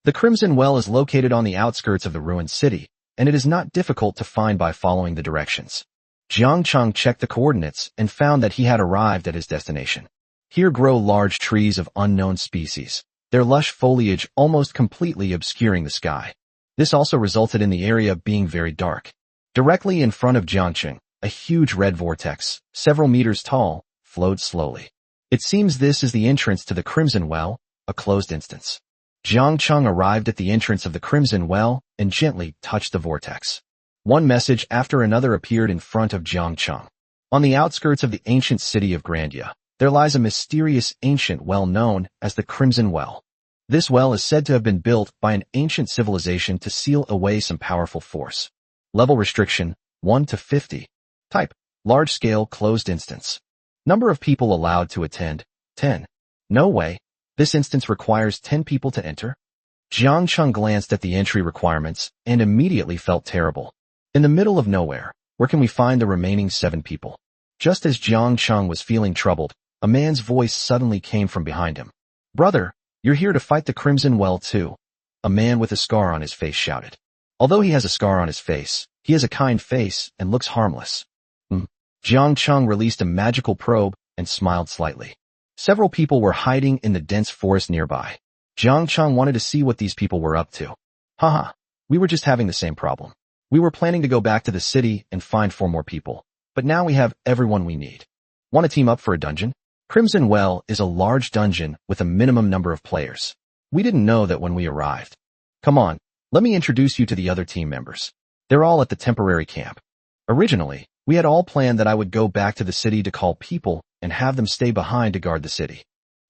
The Crimson Well is located on the outskirts of the ruined city, and it is not difficult to find by following the directions. Jiang Cheng checked the coordinates and found that he had arrived at his destination. Here grow large trees of unknown species, their lush foliage almost completely obscuring the sky. This also resulted in the area being very dark. Directly in front of Jiangcheng, a huge red vortex, several meters tall, flowed slowly. It seems this is the entrance to the Crimson Well, a closed instance. Jiang Cheng arrived at the entrance of the Crimson Well and gently touched the vortex. One message after another appeared in front of Jiang Cheng. On the outskirts of the ancient city of Grandia, there lies a mysterious ancient well known as the Crimson Well. This well is said to have been built by an ancient civilization to seal away some powerful force. Level restriction, 1 to 50. Type, large-scale closed instance. Number of people allowed to attend, 10. No way. This instance requires 10 people to enter? Jiang Cheng glanced at the entry requirements and immediately felt terrible. In the middle of nowhere, where can we find the remaining 7 people? Just as Jiang Cheng was feeling troubled, a man's voice suddenly came from behind him. Brother, you're here to fight the Crimson Well too. A man with a scar on his face shouted. Although he has a scar on his face, he has a kind face and looks harmless. Jiang Cheng released a magical probe and smiled slightly. Several people were hiding in the dense forest nearby. Jiang Cheng wanted to see what these people were up to. Haha, we were just having the same problem. We were planning to go back to the city and find 4 more people, but now we have everyone we need. Want to team up for a dungeon? Crimson Well is a large dungeon with a minimum number of players. We didn't know that when we arrived. Come on, let me introduce you to the other team members. They're all at the temporary camp. Originally, we had all planned that I would go back to the city to call people and have them stay behind to guard the city.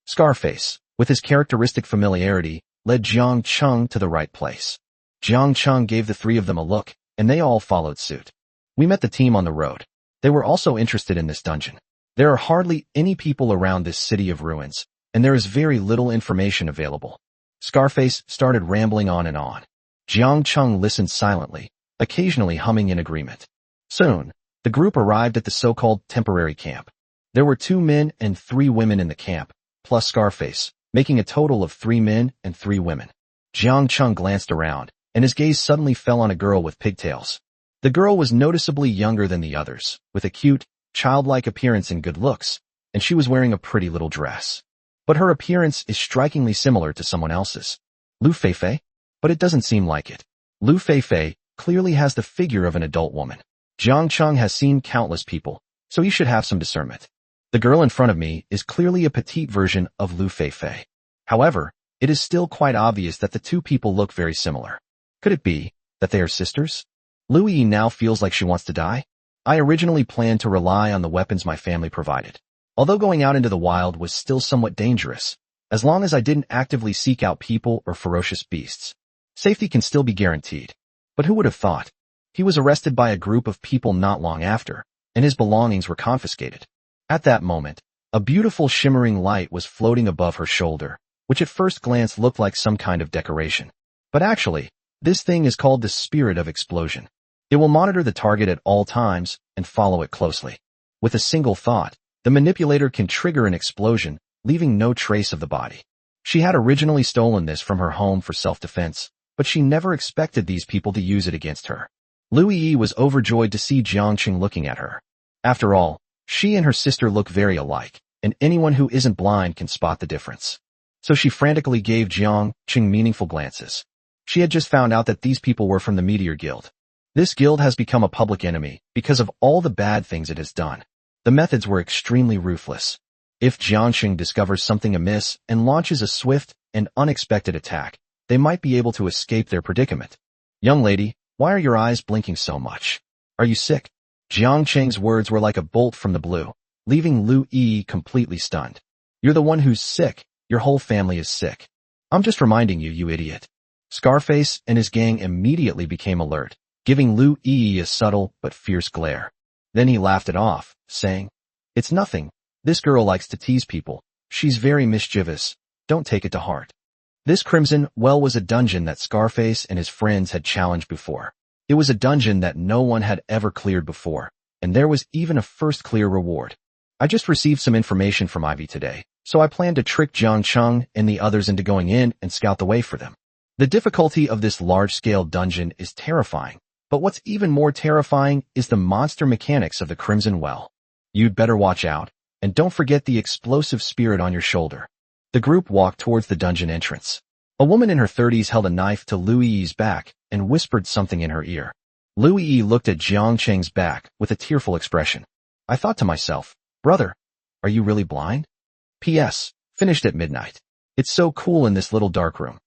Scarface, with his characteristic familiarity, led Jiang Cheng to the right place. Jiang Cheng gave the 3 of them a look, and they all followed suit. We met the team on the road. They were also interested in this dungeon. There are hardly any people around this city of ruins, and there is very little information available. Scarface started rambling on and on. Jiang Cheng listened silently, occasionally humming in agreement. Soon, the group arrived at the so-called temporary camp. There were 2 men and 3 women in the camp, plus Scarface, making a total of 3 men and 3 women. Jiang Cheng glanced around, and his gaze suddenly fell on a girl with pigtails. The girl was noticeably younger than the others, with a cute, childlike appearance and good looks, and she was wearing a pretty little dress. But her appearance is strikingly similar to someone else's. Lu Feifei? But it doesn't seem like it. Lu Feifei clearly has the figure of an adult woman. Jiang Cheng has seen countless people, so he should have some discernment. The girl in front of me is clearly a petite version of Lu Feifei. However, it is still quite obvious that the 2 people look very similar. Could it be that they are sisters? Lu Yi now feels like she wants to die. I originally planned to rely on the weapons my family provided. Although going out into the wild was still somewhat dangerous, as long as I didn't actively seek out people or ferocious beasts. Safety can still be guaranteed. But who would have thought? He was arrested by a group of people not long after, and his belongings were confiscated. At that moment, a beautiful shimmering light was floating above her shoulder, which at first glance looked like some kind of decoration. But actually, this thing is called the Spirit of Explosion. It will monitor the target at all times and follow it closely. With a single thought, the manipulator can trigger an explosion, leaving no trace of the body. She had originally stolen this from her home for self-defense, but she never expected these people to use it against her. Lu Yi was overjoyed to see Jiang Cheng looking at her. After all, she and her sister look very alike, and anyone who isn't blind can spot the difference. So she frantically gave Jiang Cheng meaningful glances. She had just found out that these people were from the Meteor Guild. This guild has become a public enemy because of all the bad things it has done. The methods were extremely ruthless. If Jiang Cheng discovers something amiss and launches a swift and unexpected attack, they might be able to escape their predicament. Young lady, why are your eyes blinking so much? Are you sick? Jiang Cheng's words were like a bolt from the blue, leaving Lu Yi completely stunned. You're the one who's sick. Your whole family is sick. I'm just reminding you, you idiot. Scarface and his gang immediately became alert, giving Lu Yi a subtle but fierce glare. Then he laughed it off, saying, "It's nothing. This girl likes to tease people. She's very mischievous. Don't take it to heart." This Crimson Well was a dungeon that Scarface and his friends had challenged before. It was a dungeon that no one had ever cleared before, and there was even a first clear reward. I just received some information from Ivy today, so I plan to trick Jiang Cheng and the others into going in and scout the way for them. The difficulty of this large-scale dungeon is terrifying, but what's even more terrifying is the monster mechanics of the Crimson Well. You'd better watch out, and don't forget the explosive spirit on your shoulder. The group walked towards the dungeon entrance. A woman in her 30s held a knife to Lu Yi's back and whispered something in her ear. Lu Yi looked at Jiang Cheng's back with a tearful expression. I thought to myself, brother, are you really blind? P.S. Finished at midnight. It's so cool in this little dark room.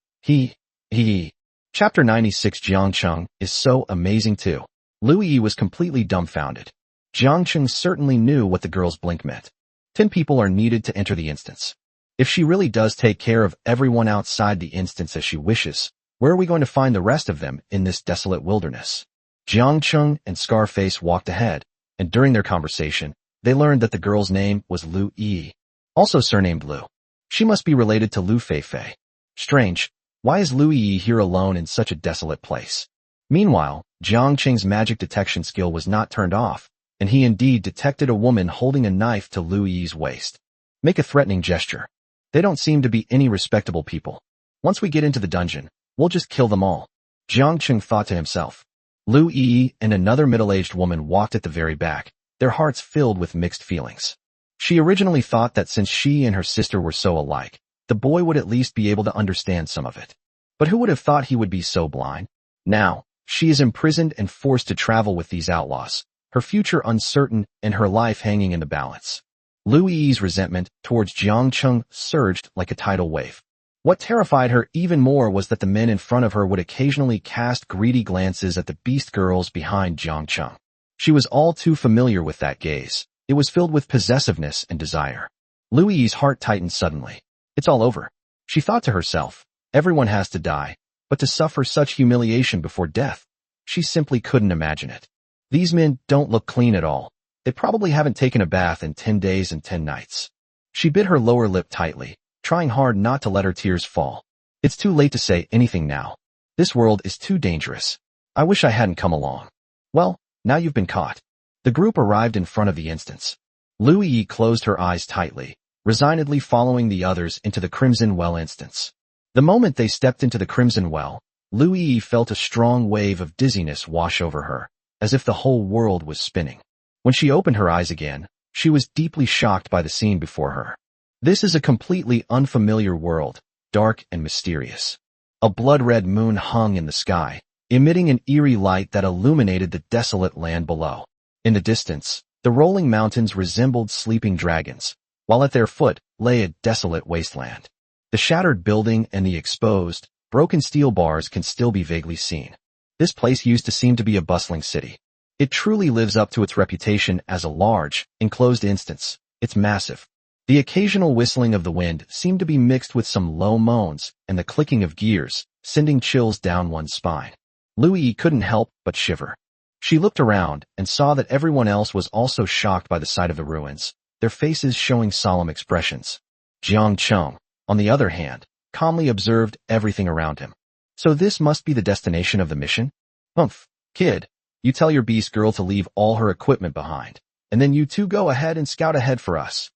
Chapter 96 Jiang Cheng is so amazing too. Lu Yi was completely dumbfounded. Jiang Cheng certainly knew what the girl's blink meant. 10 people are needed to enter the instance. If she really does take care of everyone outside the instance as she wishes, where are we going to find the rest of them in this desolate wilderness? Jiang Cheng and Scarface walked ahead, and during their conversation, they learned that the girl's name was Lu Yi, also surnamed Lu. She must be related to Lu Feifei. Strange, why is Lu Yi here alone in such a desolate place? Meanwhile, Jiang Cheng's magic detection skill was not turned off, and he indeed detected a woman holding a knife to Lu Yi's waist. Make a threatening gesture. They don't seem to be any respectable people. Once we get into the dungeon, we'll just kill them all. Jiang Cheng thought to himself. Lu Yi and another middle-aged woman walked at the very back, their hearts filled with mixed feelings. She originally thought that since she and her sister were so alike, the boy would at least be able to understand some of it. But who would have thought he would be so blind? Now, she is imprisoned and forced to travel with these outlaws, her future uncertain and her life hanging in the balance. Lu Yi's resentment towards Jiang Cheng surged like a tidal wave. What terrified her even more was that the men in front of her would occasionally cast greedy glances at the beast girls behind Jiang Cheng. She was all too familiar with that gaze. It was filled with possessiveness and desire. Lu Yi's heart tightened suddenly. It's all over. She thought to herself, everyone has to die, but to suffer such humiliation before death, she simply couldn't imagine it. These men don't look clean at all. They probably haven't taken a bath in 10 days and 10 nights. She bit her lower lip tightly, trying hard not to let her tears fall. It's too late to say anything now. This world is too dangerous. I wish I hadn't come along. Well, now you've been caught. The group arrived in front of the instance. Lu Yi closed her eyes tightly, resignedly following the others into the Crimson Well instance. The moment they stepped into the Crimson Well, Lu Yi felt a strong wave of dizziness wash over her, as if the whole world was spinning. When she opened her eyes again, she was deeply shocked by the scene before her. This is a completely unfamiliar world, dark and mysterious. A blood-red moon hung in the sky, emitting an eerie light that illuminated the desolate land below. In the distance, the rolling mountains resembled sleeping dragons, while at their foot lay a desolate wasteland. The shattered building and the exposed, broken steel bars can still be vaguely seen. This place used to seem to be a bustling city. It truly lives up to its reputation as a large, enclosed instance. It's massive. The occasional whistling of the wind seemed to be mixed with some low moans and the clicking of gears, sending chills down one's spine. Lu Yi couldn't help but shiver. She looked around and saw that everyone else was also shocked by the sight of the ruins, their faces showing solemn expressions. Jiang Cheng, on the other hand, calmly observed everything around him. So this must be the destination of the mission? Humph, kid, you tell your beast girl to leave all her equipment behind, and then you two go ahead and scout ahead for us.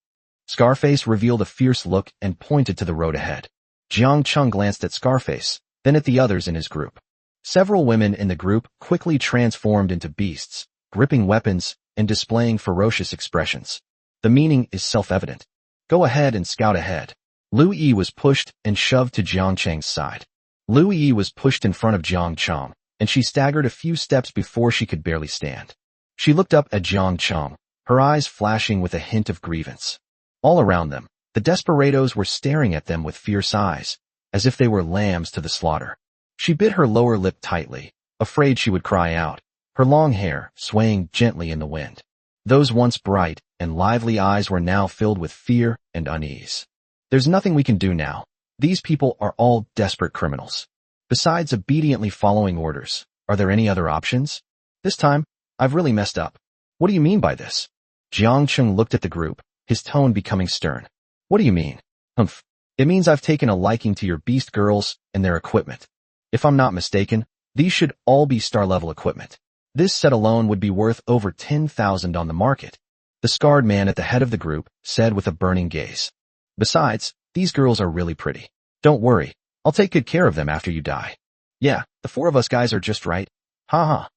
Scarface revealed a fierce look and pointed to the road ahead. Jiang Cheng glanced at Scarface, then at the others in his group. Several women in the group quickly transformed into beasts, gripping weapons and displaying ferocious expressions. The meaning is self-evident. Go ahead and scout ahead. Lu Yi was pushed and shoved to Jiang Cheng's side. Lu Yi was pushed in front of Jiang Cheng, and she staggered a few steps before she could barely stand. She looked up at Jiang Cheng, her eyes flashing with a hint of grievance. All around them, the desperados were staring at them with fierce eyes, as if they were lambs to the slaughter. She bit her lower lip tightly, afraid she would cry out, her long hair swaying gently in the wind. Those once bright and lively eyes were now filled with fear and unease. There's nothing we can do now. These people are all desperate criminals. Besides obediently following orders, are there any other options? This time, I've really messed up. What do you mean by this? Jiang Cheng looked at the group, his tone becoming stern. What do you mean? Humph. It means I've taken a liking to your beast girls and their equipment. If I'm not mistaken, these should all be star-level equipment. This set alone would be worth over 10,000 on the market. The scarred man at the head of the group said with a burning gaze. Besides, these girls are really pretty. Don't worry, I'll take good care of them after you die. Yeah, the 4 of us guys are just right. Ha.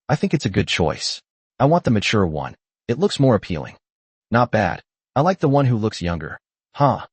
I think it's a good choice. I want the mature one. It looks more appealing. Not bad. I like the one who looks younger. Huh.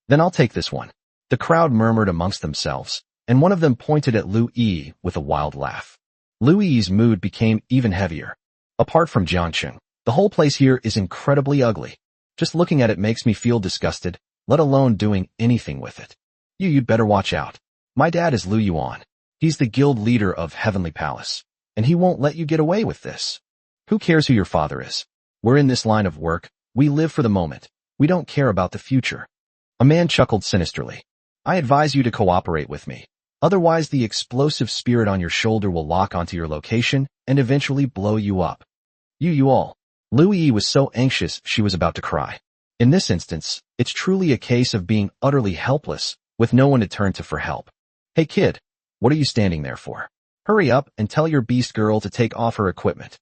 Then I'll take this one. The crowd murmured amongst themselves, and one of them pointed at Lu Yi with a wild laugh. Lu Yi's mood became even heavier. Apart from Jiang Cheng, the whole place here is incredibly ugly. Just looking at it makes me feel disgusted, let alone doing anything with it. You'd better watch out. My dad is Lu Yuan. He's the guild leader of Heavenly Palace, and he won't let you get away with this. Who cares who your father is? We're in this line of work. We live for the moment. We don't care about the future. A man chuckled sinisterly. I advise you to cooperate with me. Otherwise, the explosive spirit on your shoulder will lock onto your location and eventually blow you up. You all. Louis was so anxious she was about to cry. In this instance, it's truly a case of being utterly helpless, with no one to turn to for help. Hey kid, what are you standing there for? Hurry up and tell your beast girl to take off her equipment.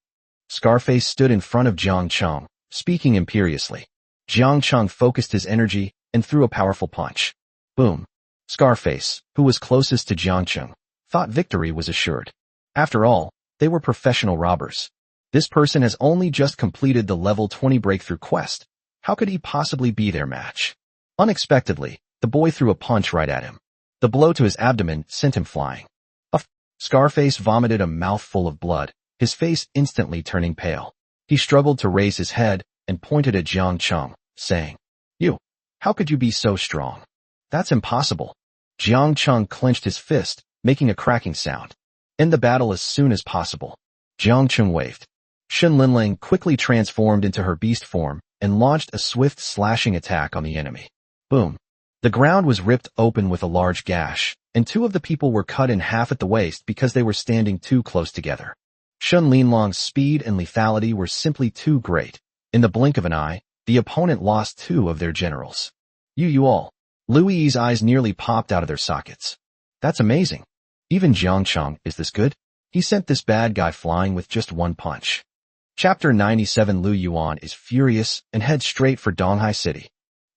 Scarface stood in front of Jiang Cheng, speaking imperiously. Jiang Cheng focused his energy and threw a powerful punch. Boom. Scarface, who was closest to Jiang Cheng, thought victory was assured. After all, they were professional robbers. This person has only just completed the level 20 breakthrough quest. How could he possibly be their match? Unexpectedly, the boy threw a punch right at him. The blow to his abdomen sent him flying. Scarface vomited a mouthful of blood, his face instantly turning pale. He struggled to raise his head and pointed at Jiang Cheng, saying, You, how could you be so strong? That's impossible. Jiang Cheng clenched his fist, making a cracking sound. End the battle as soon as possible. Jiang Cheng waved. Shen Linlang quickly transformed into her beast form and launched a swift slashing attack on the enemy. Boom. The ground was ripped open with a large gash, and two of the people were cut in half at the waist because they were standing too close together. Shen Linlong's speed and lethality were simply too great. In the blink of an eye, the opponent lost two of their generals. You all. Louis's eyes nearly popped out of their sockets. That's amazing. Even Jiang Cheng, is this good? He sent this bad guy flying with just one punch. Chapter 97. Lu Yuan is furious and heads straight for Donghai City.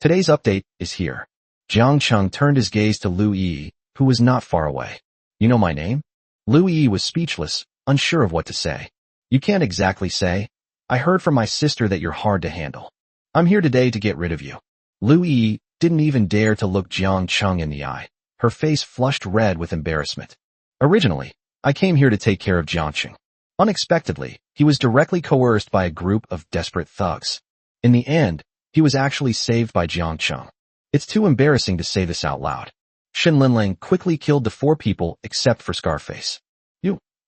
Today's update is here. Jiang Cheng turned his gaze to Lu Yi, who was not far away. You know my name? Lu Yi was speechless, unsure of what to say. You can't exactly say. I heard from my sister that you're hard to handle. I'm here today to get rid of you. Lu Yi didn't even dare to look Jiang Cheng in the eye. Her face flushed red with embarrassment. Originally, I came here to take care of Jiang Cheng. Unexpectedly, he was directly coerced by a group of desperate thugs. In the end, he was actually saved by Jiang Cheng. It's too embarrassing to say this out loud. Shen Linlang quickly killed the four people except for Scarface.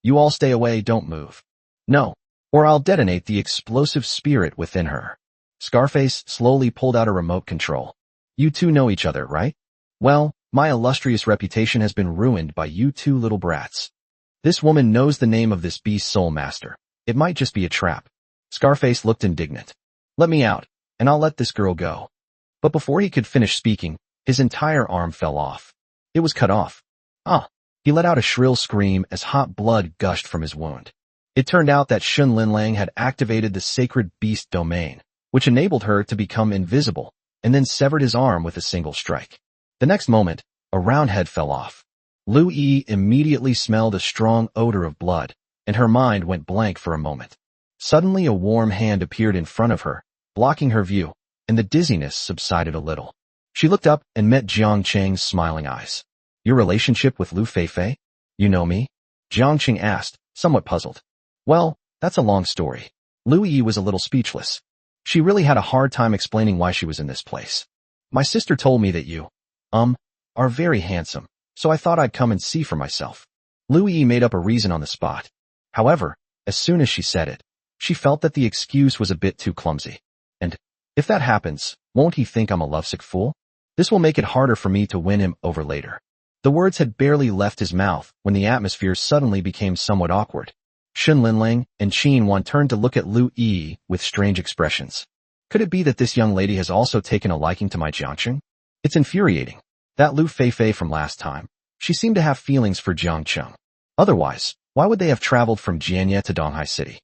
You all stay away, don't move. No, or I'll detonate the explosive spirit within her. Scarface slowly pulled out a remote control. You two know each other, right? Well, my illustrious reputation has been ruined by you two little brats. This woman knows the name of this beast soul master. It might just be a trap. Scarface looked indignant. Let me out, and I'll let this girl go. But before he could finish speaking, his entire arm fell off. It was cut off. He let out a shrill scream as hot blood gushed from his wound. It turned out that Shen Linlang had activated the sacred beast domain, which enabled her to become invisible, and then severed his arm with a single strike. The next moment, a round head fell off. Lu Yi immediately smelled a strong odor of blood, and her mind went blank for a moment. Suddenly a warm hand appeared in front of her, blocking her view, and the dizziness subsided a little. She looked up and met Jiang Cheng's smiling eyes. Your relationship with Lu Feifei? You know me? Jiang Cheng asked, somewhat puzzled. Well, that's a long story. Lu Yi was a little speechless. She really had a hard time explaining why she was in this place. My sister told me that you, are very handsome, so I thought I'd come and see for myself. Lu Yi made up a reason on the spot. However, as soon as she said it, she felt that the excuse was a bit too clumsy. And, if that happens, won't he think I'm a lovesick fool? This will make it harder for me to win him over later. The words had barely left his mouth when the atmosphere suddenly became somewhat awkward. Shen Linlang and Qin Wan turned to look at Lu Yi with strange expressions. Could it be that this young lady has also taken a liking to my Jiang Cheng? It's infuriating. That Lu Feifei from last time, she seemed to have feelings for Jiang Cheng. Otherwise, why would they have traveled from Jianye to Donghai City?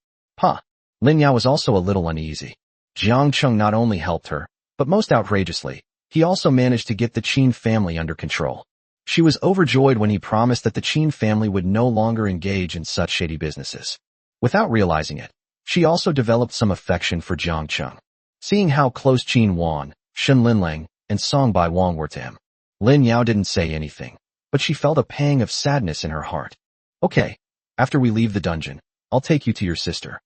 Lin Yao was also a little uneasy. Jiang Cheng not only helped her, but most outrageously, he also managed to get the Qin family under control. She was overjoyed when he promised that the Qin family would no longer engage in such shady businesses. Without realizing it, she also developed some affection for Jiang Cheng. Seeing how close Qin Wan, Shen Linlang, and Song Bai Wang were to him, Lin Yao didn't say anything, but she felt a pang of sadness in her heart. Okay, after we leave the dungeon, I'll take you to your sister.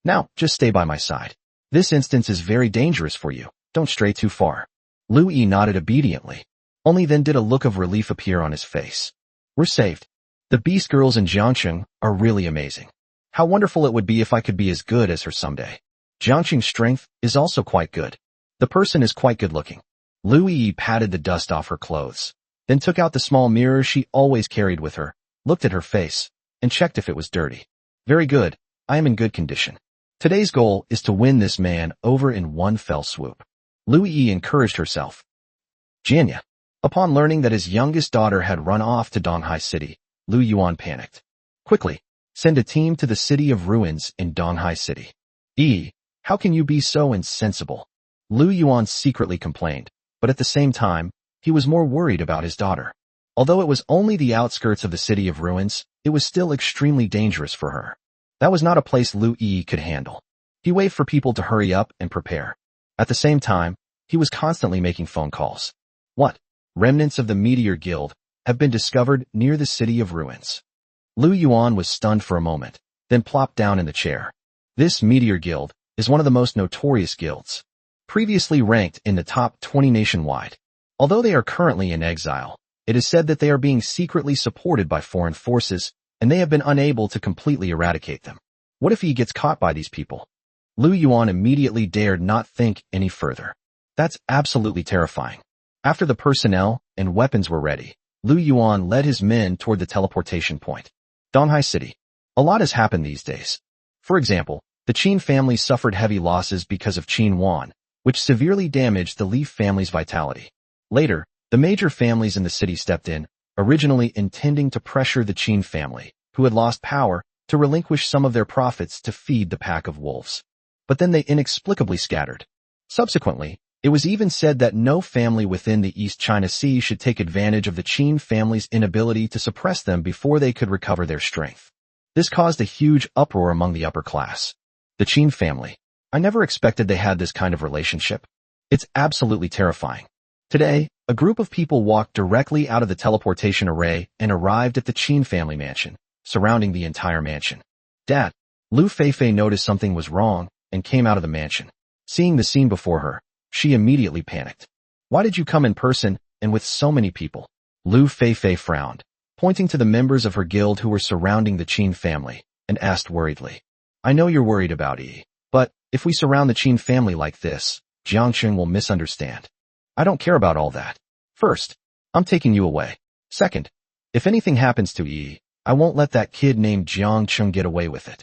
Now, just stay by my side. This instance is very dangerous for you. Don't stray too far. Lu Yi nodded obediently. Only then did a look of relief appear on his face. We're saved. The Beast Girls in Jiangcheng are really amazing. How wonderful it would be if I could be as good as her someday. Jiangqing's strength is also quite good. The person is quite good looking. Lu Yi patted the dust off her clothes, then took out the small mirror she always carried with her, looked at her face, and checked if it was dirty. Very good, I am in good condition. Today's goal is to win this man over in one fell swoop. Lu Yi encouraged herself. Jianya. Upon learning that his youngest daughter had run off to Donghai City, Lu Yuan panicked. Quickly, send a team to the City of Ruins in Donghai City. How can you be so insensible? Lu Yuan secretly complained, but at the same time, he was more worried about his daughter. Although it was only the outskirts of the City of Ruins, it was still extremely dangerous for her. That was not a place Lu Yi could handle. He waved for people to hurry up and prepare. At the same time, he was constantly making phone calls. What? Remnants of the Meteor Guild have been discovered near the City of Ruins. Lu Yuan was stunned for a moment, then plopped down in the chair. This Meteor Guild is one of the most notorious guilds, previously ranked in the top 20 nationwide. Although they are currently in exile, it is said that they are being secretly supported by foreign forces, and they have been unable to completely eradicate them. What if he gets caught by these people? Lu Yuan immediately dared not think any further. That's absolutely terrifying. After the personnel and weapons were ready, Lu Yuan led his men toward the teleportation point. Donghai City. A lot has happened these days. For example, the Qin family suffered heavy losses because of Qin Wan, which severely damaged the Leaf family's vitality. Later, the major families in the city stepped in, originally intending to pressure the Qin family, who had lost power, to relinquish some of their profits to feed the pack of wolves. But then they inexplicably scattered. Subsequently, it was even said that no family within the East China Sea should take advantage of the Qin family's inability to suppress them before they could recover their strength. This caused a huge uproar among the upper class. The Qin family. I never expected they had this kind of relationship. It's absolutely terrifying. Today, a group of people walked directly out of the teleportation array and arrived at the Qin family mansion, surrounding the entire mansion. Dad, Lu Feifei noticed something was wrong and came out of the mansion. Seeing the scene before her, she immediately panicked. Why did you come in person and with so many people? Lu Feifei frowned, pointing to the members of her guild who were surrounding the Qin family, and asked worriedly. I know you're worried about but if we surround the Qin family like this, Jiangqing will misunderstand. I don't care about all that. First, I'm taking you away. Second, if anything happens to I won't let that kid named Jiangqing get away with it.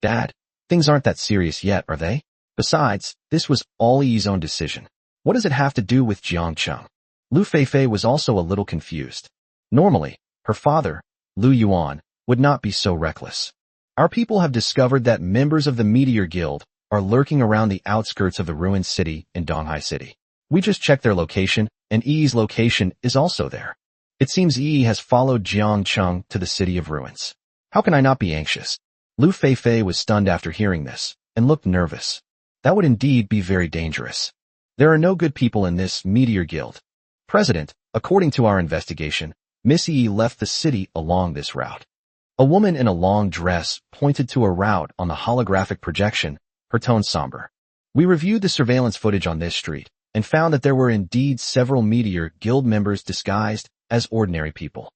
Dad, things aren't that serious yet, are they? Besides, this was all Yi's own decision. What does it have to do with Jiangqing? Lu Feifei was also a little confused. Normally, her father, Lu Yuan, would not be so reckless. Our people have discovered that members of the Meteor Guild are lurking around the outskirts of the ruined city in Donghai City. We just checked their location, and Yi's location is also there. It seems Yi has followed Jiangqing to the City of Ruins. How can I not be anxious? Lu Feifei was stunned after hearing this, and looked nervous. That would indeed be very dangerous. There are no good people in this Meteor Guild. President, according to our investigation, Miss Yi left the city along this route. A woman in a long dress pointed to a route on the holographic projection, her tone somber. We reviewed the surveillance footage on this street, and found that there were indeed several Meteor Guild members disguised as ordinary people.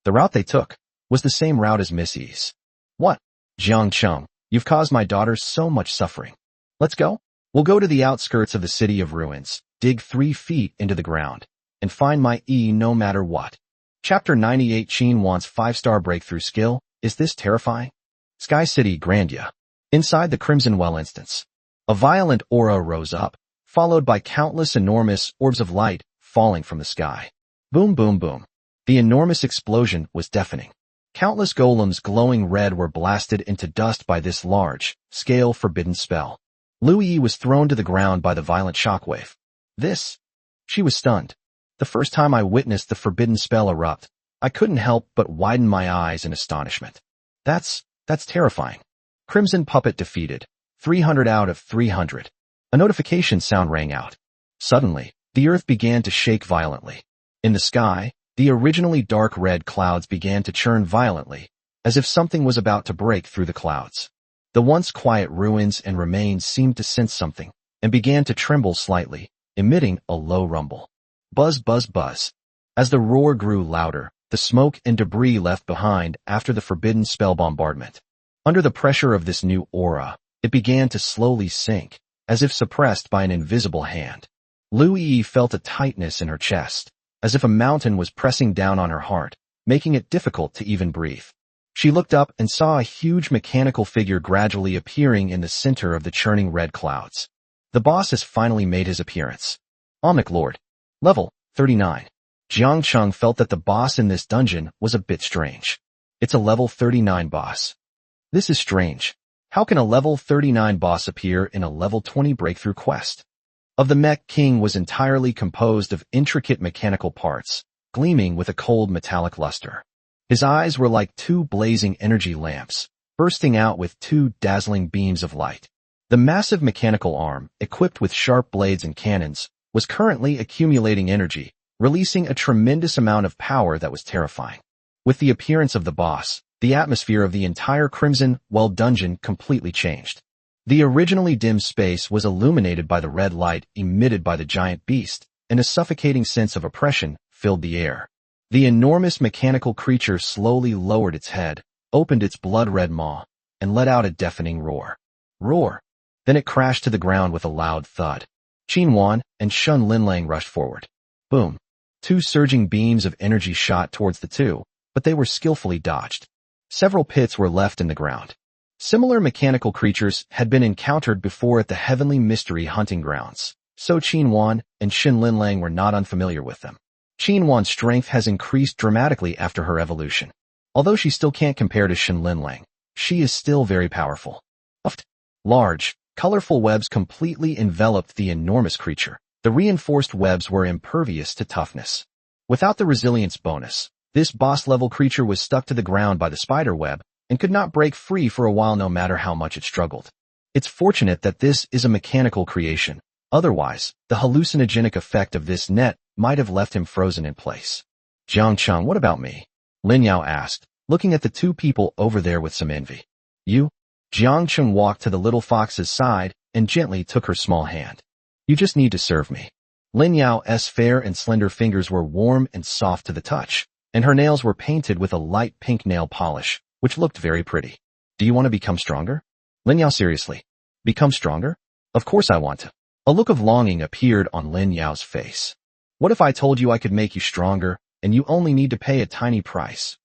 The route they took was the same route as Miss Yi's. What? Jiangqing, you've caused my daughter so much suffering. Let's go? We'll go to the outskirts of the City of Ruins, dig 3 feet into the ground, and find my Yi no matter what. Chapter 98 Qin wants 5-star breakthrough skill. Is this terrifying? Sky City Grandia. Inside the Crimson Well instance, a violent aura rose up, followed by countless enormous orbs of light falling from the sky. Boom, boom, boom. The enormous explosion was deafening. Countless golems glowing red were blasted into dust by this large-scale forbidden spell. Lu Yi was thrown to the ground by the violent shockwave. She was stunned. The first time I witnessed the forbidden spell erupt, I couldn't help but widen my eyes in astonishment. That's terrifying. Crimson Puppet defeated. 300 out of 300. A notification sound rang out. Suddenly, the earth began to shake violently. In the sky, the originally dark red clouds began to churn violently, as if something was about to break through the clouds. The once quiet ruins and remains seemed to sense something, and began to tremble slightly, emitting a low rumble. Buzz, buzz, buzz. As the roar grew louder, the smoke and debris left behind after the forbidden spell bombardment Under the pressure of this new aura, it began to slowly sink, as if suppressed by an invisible hand. Lu Yi felt a tightness in her chest, as if a mountain was pressing down on her heart, making it difficult to even breathe. She looked up and saw a huge mechanical figure gradually appearing in the center of the churning red clouds. The boss has finally made his appearance. Omnic Lord. Level 39. Jiang Cheng felt that the boss in this dungeon was a bit strange. It's a level 39 boss. This is strange. How can a level 39 boss appear in a level 20 breakthrough quest? Of the Mech King was entirely composed of intricate mechanical parts, gleaming with a cold metallic luster. His eyes were like two blazing energy lamps, bursting out with two dazzling beams of light. The massive mechanical arm, equipped with sharp blades and cannons, was currently accumulating energy, releasing a tremendous amount of power that was terrifying. With the appearance of the boss, the atmosphere of the entire Crimson Well dungeon completely changed. The originally dim space was illuminated by the red light emitted by the giant beast, and a suffocating sense of oppression filled the air. The enormous mechanical creature slowly lowered its head, opened its blood-red maw, and let out a deafening roar. Roar! Then it crashed to the ground with a loud thud. Qin Wan and Shun Linlang rushed forward. Boom! Two surging beams of energy shot towards the two, but they were skillfully dodged. Several pits were left in the ground. Similar mechanical creatures had been encountered before at the Heavenly Mystery Hunting Grounds, so Qin Wan and Shin Linlang were not unfamiliar with them. Qin Wan's strength has increased dramatically after her evolution. Although she still can't compare to Shin Linlang, she is still very powerful. Large, colorful webs completely enveloped the enormous creature. The reinforced webs were impervious to toughness. Without the resilience bonus, this boss-level creature was stuck to the ground by the spider web and could not break free for a while no matter how much it struggled. It's fortunate that this is a mechanical creation. Otherwise, the hallucinogenic effect of this net might have left him frozen in place. Jiang Cheng, what about me? Lin Yao asked, looking at the two people over there with some envy. You? Jiang Cheng walked to the little fox's side and gently took her small hand. You just need to serve me. Lin Yao's fair and slender fingers were warm and soft to the touch, and her nails were painted with a light pink nail polish, which looked very pretty. Do you want to become stronger? Lin Yao, seriously. Become stronger? Of course I want to. A look of longing appeared on Lin Yao's face. What if I told you I could make you stronger, and you only need to pay a tiny price?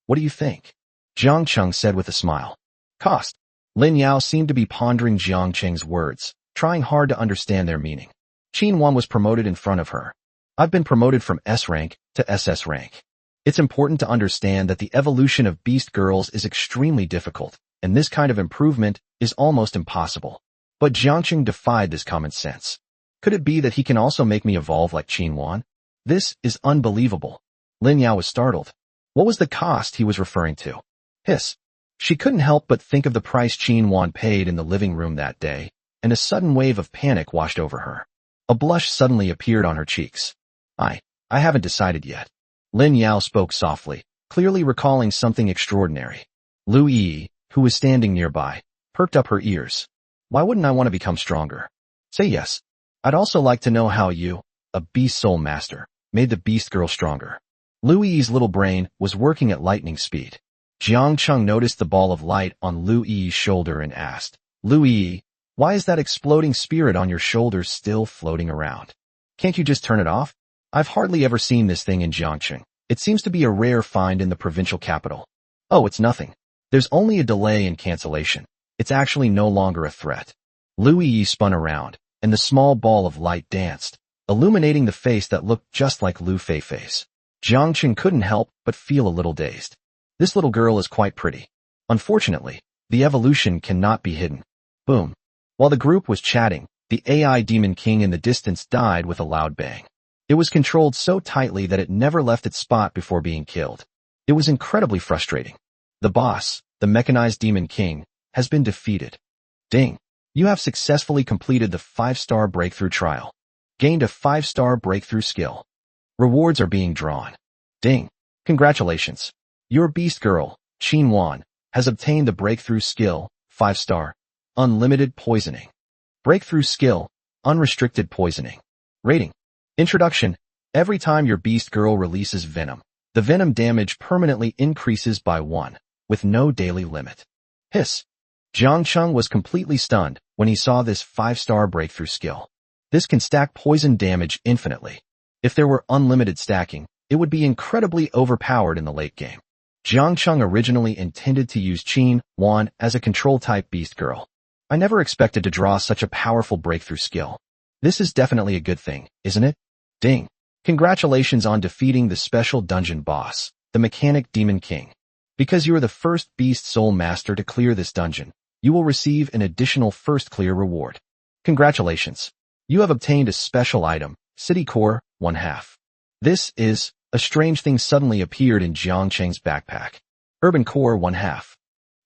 What do you think? Jiang Cheng said with a smile. Cost. Lin Yao seemed to be pondering Jiang Cheng's words, trying hard to understand their meaning. Qin Wan was promoted in front of her. I've been promoted from S rank to SS rank. It's important to understand that the evolution of beast girls is extremely difficult, and this kind of improvement is almost impossible. But Jiang Cheng defied this common sense. Could it be that he can also make me evolve like Qin Wan? This is unbelievable. Lin Yao was startled. What was the cost he was referring to? Hiss. She couldn't help but think of the price Qin Wan paid in the living room that day, and a sudden wave of panic washed over her. A blush suddenly appeared on her cheeks. I haven't decided yet. Lin Yao spoke softly, clearly recalling something extraordinary. Lu Yi, who was standing nearby, perked up her ears. Why wouldn't I want to become stronger? Say yes. I'd also like to know how you, a beast soul master, made the beast girl stronger. Lu Yi's little brain was working at lightning speed. Jiang Cheng noticed the ball of light on Lu Yi's shoulder and asked, Lu Yi, why is that exploding spirit on your shoulders still floating around? Can't you just turn it off? I've hardly ever seen this thing in Jiangcheng. It seems to be a rare find in the provincial capital. Oh, it's nothing. There's only a delay in cancellation. It's actually no longer a threat. Lu Yi spun around, and the small ball of light danced, illuminating the face that looked just like Lu Fei's. Jiangcheng couldn't help but feel a little dazed. This little girl is quite pretty. Unfortunately, the evolution cannot be hidden. Boom. While the group was chatting, the AI Demon King in the distance died with a loud bang. It was controlled so tightly that it never left its spot before being killed. It was incredibly frustrating. The boss, the mechanized Demon King, has been defeated. Ding. You have successfully completed the 5-star breakthrough trial. Gained a 5-star breakthrough skill. Rewards are being drawn. Ding. Congratulations. Your beast girl, Qin Wan, has obtained the breakthrough skill, 5-star, unlimited poisoning. Breakthrough skill, unrestricted poisoning. Rating. Introduction. Every time your beast girl releases venom, the venom damage permanently increases by 1, with no daily limit. Hiss. Jiang Chung was completely stunned when he saw this 5-star breakthrough skill. This can stack poison damage infinitely. If there were unlimited stacking, it would be incredibly overpowered in the late game. Jiang Chung originally intended to use Qin Wan as a control-type beast girl. I never expected to draw such a powerful breakthrough skill. This is definitely a good thing, isn't it? Ding. Congratulations on defeating the special dungeon boss, the Mechanic Demon King. Because you are the first Beast Soul Master to clear this dungeon, you will receive an additional first clear reward. Congratulations. You have obtained a special item, City Core, 1/2. This is, a strange thing suddenly appeared in Jiang Cheng's backpack. Urban Core 1/2.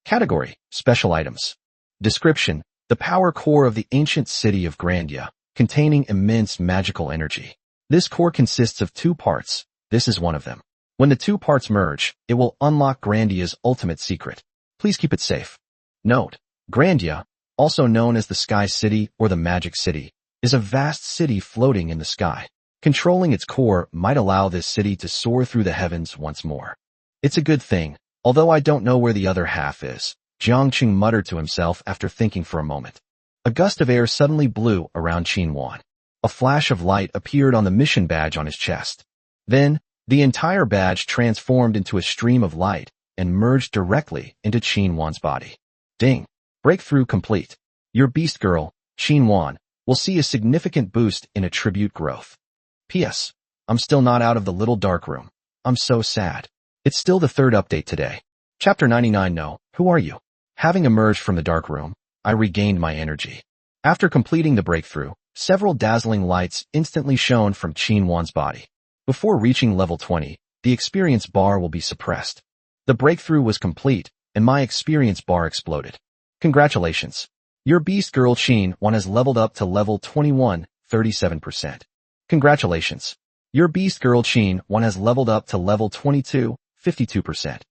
Category, Special Items. Description, the power core of the ancient city of Grandia, containing immense magical energy. This core consists of 2 parts. This is one of them. When the 2 parts merge, it will unlock Grandia's ultimate secret. Please keep it safe. Note, Grandia, also known as the Sky City or the Magic City, is a vast city floating in the sky. Controlling its core might allow this city to soar through the heavens once more. It's a good thing, although I don't know where the other half is, Jiang Chung muttered to himself after thinking for a moment. A gust of air suddenly blew around Qin Wan. A flash of light appeared on the mission badge on his chest. Then, the entire badge transformed into a stream of light and merged directly into Qin Wan's body. Ding! Breakthrough complete. Your beast girl, Qin Wan, will see a significant boost in attribute growth. P.S. I'm still not out of the little dark room. I'm so sad. It's still the 3rd update today. Chapter 99. No, who are you? Having emerged from the dark room, I regained my energy. After completing the breakthrough, several dazzling lights instantly shone from Qin Wan's body. Before reaching level 20, the experience bar will be suppressed. The breakthrough was complete, and my experience bar exploded. Congratulations. Your beast girl Qin Wan has leveled up to level 21, 37%. Congratulations. Your beast girl Qin Wan has leveled up to level 22, 52%.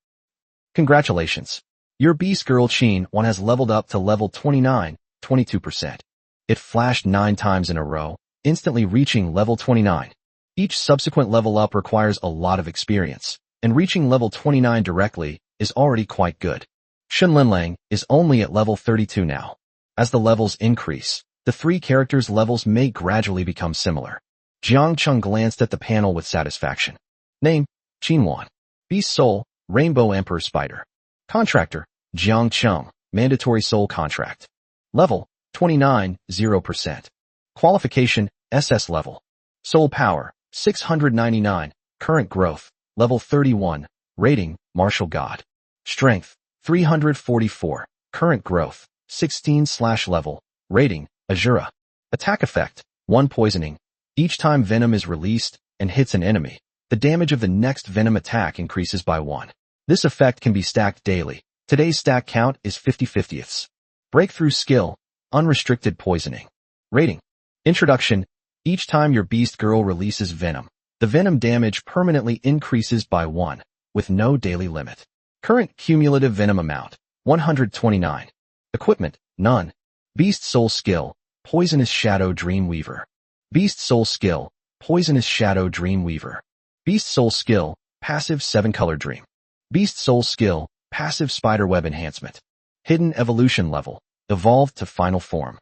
Congratulations. Your beast girl Qin Wan has leveled up to level 29, 22%. It flashed 9 times in a row, instantly reaching level 29. Each subsequent level up requires a lot of experience, and reaching level 29 directly is already quite good. Shunlinlang is only at level 32 now. As the levels increase, the 3 characters' levels may gradually become similar. Jiang Chung glanced at the panel with satisfaction. Name, Qin Wan. Beast Soul, Rainbow Emperor Spider. Contractor, Jiang Chung, Mandatory Soul Contract. Level, 29, 0%. Qualification, SS level. Soul Power, 699. Current growth, level 31. Rating, Martial God. Strength, 344. Current growth, 16/level. Rating, Azura. Attack effect, 1 poisoning. Each time venom is released and hits an enemy, the damage of the next venom attack increases by 1. This effect can be stacked daily. Today's stack count is 50/50ths. Breakthrough skill, unrestricted poisoning. Rating. Introduction. Each time your beast girl releases venom, the venom damage permanently increases by 1, with no daily limit. Current cumulative venom amount, 129. Equipment, none. Beast Soul Skill, Poisonous Shadow Dream Weaver. Beast Soul Skill, Poisonous Shadow Dream Weaver. Beast Soul Skill, Passive 7-Color Dream. Beast Soul Skill, Passive Spiderweb Enhancement. Hidden Evolution Level, Evolved to Final Form.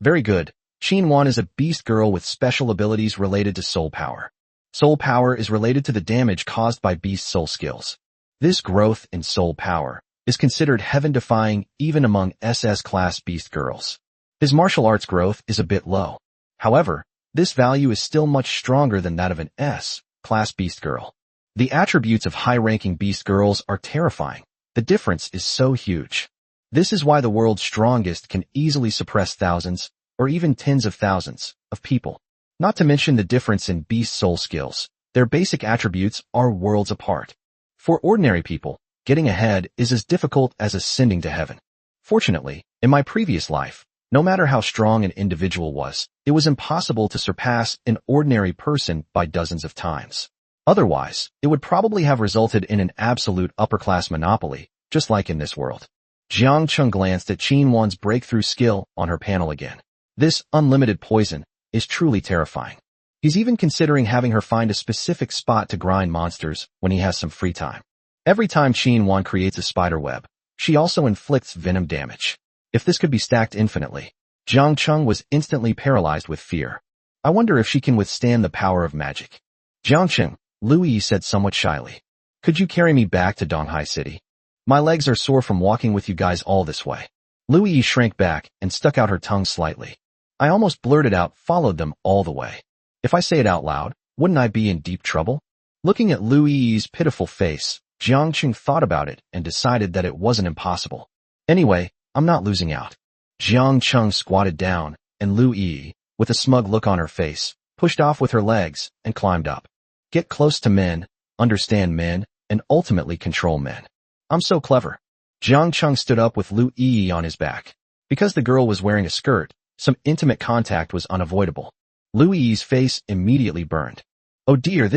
Very good. Qin Wan is a beast girl with special abilities related to soul power. Soul power is related to the damage caused by beast soul skills. This growth in soul power is considered heaven-defying even among SS-class beast girls. His martial arts growth is a bit low. However, this value is still much stronger than that of an S-class beast girl. The attributes of high-ranking beast girls are terrifying. The difference is so huge. This is why the world's strongest can easily suppress thousands, or even tens of thousands, of people. Not to mention the difference in beast soul skills. Their basic attributes are worlds apart. For ordinary people, getting ahead is as difficult as ascending to heaven. Fortunately, in my previous life, no matter how strong an individual was, it was impossible to surpass an ordinary person by dozens of times. Otherwise, it would probably have resulted in an absolute upper-class monopoly, just like in this world. Jiang Chung glanced at Qin Wan's breakthrough skill on her panel again. This unlimited poison is truly terrifying. He's even considering having her find a specific spot to grind monsters when he has some free time. Every time Qin Wan creates a spider web, She also inflicts venom damage. If this could be stacked infinitely, Jiang Cheng was instantly paralyzed with fear. I wonder if she can withstand the power of magic. Jiang Cheng, Lu Yi said somewhat shyly. Could you carry me back to Donghai City? My legs are sore from walking with you guys all this way. Lu Yi shrank back and stuck out her tongue slightly. I almost blurted out, followed them all the way. If I say it out loud, wouldn't I be in deep trouble? Looking at Lu Yi's pitiful face, Jiang Cheng thought about it and decided that it wasn't impossible. Anyway, I'm not losing out. Jiang Cheng squatted down, and Lu Yi, with a smug look on her face, pushed off with her legs and climbed up. Get close to men, understand men, and ultimately control men. I'm so clever. Jiang Cheng stood up with Lu Yi on his back. Because the girl was wearing a skirt, some intimate contact was unavoidable. Lu Yi's face immediately burned. Oh dear,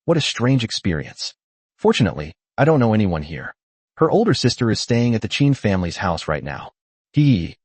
what a strange experience. Fortunately, I don't know anyone here. Her older sister is staying at the Qin family's house right now. She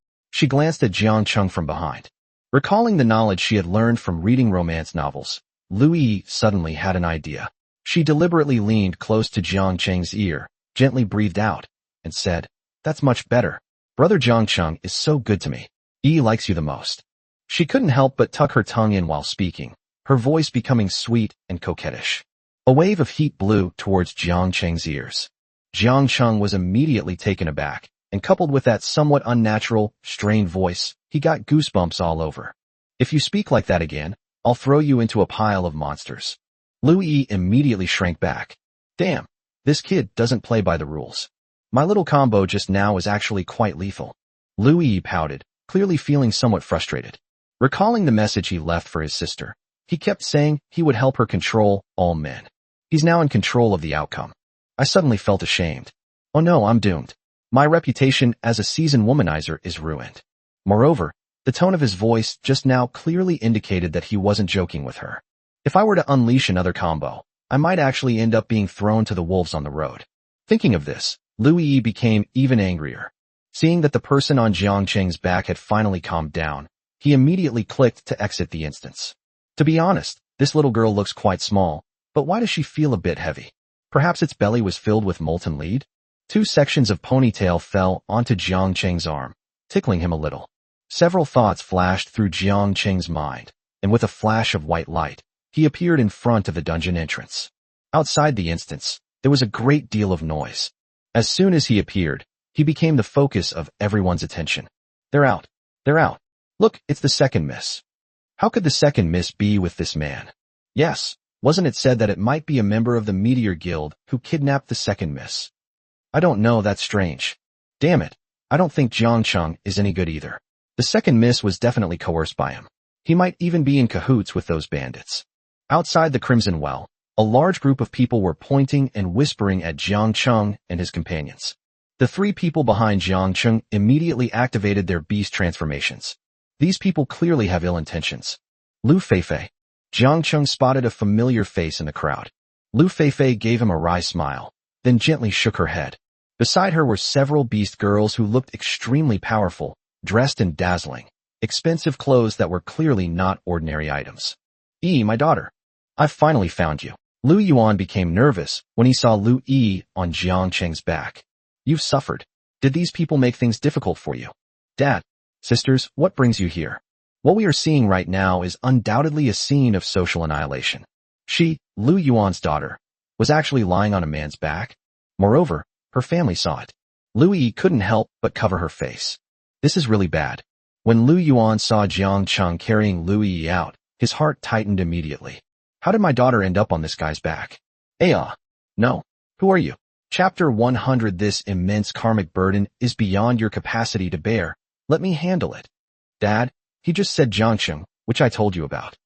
glanced at Jiang Cheng from behind. Recalling the knowledge she had learned from reading romance novels, Lu Yi suddenly had an idea. She deliberately leaned close to Jiang Cheng's ear, gently breathed out, and said, "That's much better. Brother Jiang Cheng is so good to me. Yi likes you the most." She couldn't help but tuck her tongue in while speaking, her voice becoming sweet and coquettish. A wave of heat blew towards Jiang Cheng's ears. Jiang Cheng was immediately taken aback, and coupled with that somewhat unnatural, strained voice, he got goosebumps all over. "If you speak like that again, I'll throw you into a pile of monsters." Lu Yi immediately shrank back. Damn, this kid doesn't play by the rules. My little combo just now was actually quite lethal. Lu Yi pouted, clearly feeling somewhat frustrated. Recalling the message he left for his sister, he kept saying he would help her control all men. He's now in control of the outcome. I suddenly felt ashamed. Oh no, I'm doomed. My reputation as a seasoned womanizer is ruined. Moreover, the tone of his voice just now clearly indicated that he wasn't joking with her. If I were to unleash another combo, I might actually end up being thrown to the wolves on the road. Thinking of this, Lu Yi became even angrier. Seeing that the person on Jiang Cheng's back had finally calmed down, he immediately clicked to exit the instance. To be honest, this little girl looks quite small, but why does she feel a bit heavy? Perhaps its belly was filled with molten lead? 2 sections of ponytail fell onto Jiang Cheng's arm, tickling him a little. Several thoughts flashed through Jiang Cheng's mind, and with a flash of white light, he appeared in front of the dungeon entrance. Outside the instance, there was a great deal of noise. As soon as he appeared, he became the focus of everyone's attention. They're out. They're out. Look, it's the second miss. How could the second miss be with this man? Yes, wasn't it said that it might be a member of the Meteor Guild who kidnapped the second miss? I don't know, that's strange. Damn it, I don't think Jiang Cheng is any good either. The second miss was definitely coerced by him. He might even be in cahoots with those bandits. Outside the Crimson Well, a large group of people were pointing and whispering at Jiang Cheng and his companions. The 3 people behind Jiang Cheng immediately activated their beast transformations. These people clearly have ill intentions. Lu Feifei. Jiang Cheng spotted a familiar face in the crowd. Lu Feifei gave him a wry smile, then gently shook her head. Beside her were several beast girls who looked extremely powerful, dressed in dazzling, expensive clothes that were clearly not ordinary items. My daughter. I've finally found you. Lu Yuan became nervous when he saw Lu Yi on Jiang Cheng's back. You've suffered. Did these people make things difficult for you? Dad, sisters, what brings you here? What we are seeing right now is undoubtedly a scene of social annihilation. She, Lu Yuan's daughter, was actually lying on a man's back. Moreover, her family saw it. Lu Yi couldn't help but cover her face. This is really bad. When Lu Yuan saw Jiang Cheng carrying Lu Yi out, his heart tightened immediately. How did my daughter end up on this guy's back? No. Who are you? Chapter 100. This immense karmic burden is beyond your capacity to bear. Let me handle it. Dad, he just said Jiang Cheng, which I told you about.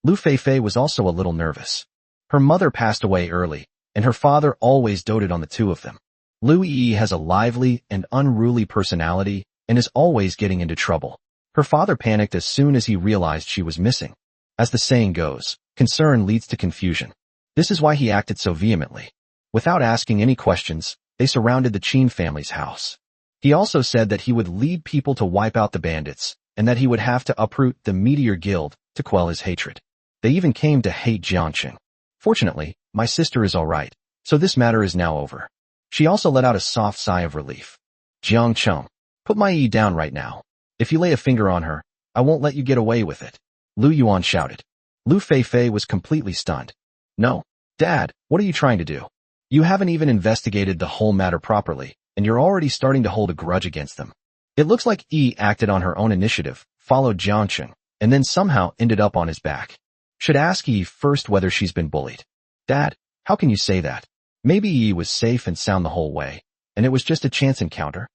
Lu Feifei was also a little nervous. Her mother passed away early, and her father always doted on the 2 of them. Lu Yi has a lively and unruly personality and is always getting into trouble. Her father panicked as soon as he realized she was missing. As the saying goes, concern leads to confusion. This is why he acted so vehemently. Without asking any questions, they surrounded the Qin family's house. He also said that he would lead people to wipe out the bandits, and that he would have to uproot the Meteor Guild to quell his hatred. They even came to hate Jiang Cheng. Fortunately, my sister is alright, so this matter is now over. She also let out a soft sigh of relief. Jiang Chung, put my E down right now. If you lay a finger on her, I won't let you get away with it. Lu Yuan shouted. Lu Feifei was completely stunned. No, Dad, what are you trying to do? You haven't even investigated the whole matter properly, and you're already starting to hold a grudge against them. It looks like E acted on her own initiative, followed Jiang Chung, and then somehow ended up on his back. Should ask E first whether she's been bullied. Dad, how can you say that? Maybe E was safe and sound the whole way, and it was just a chance encounter.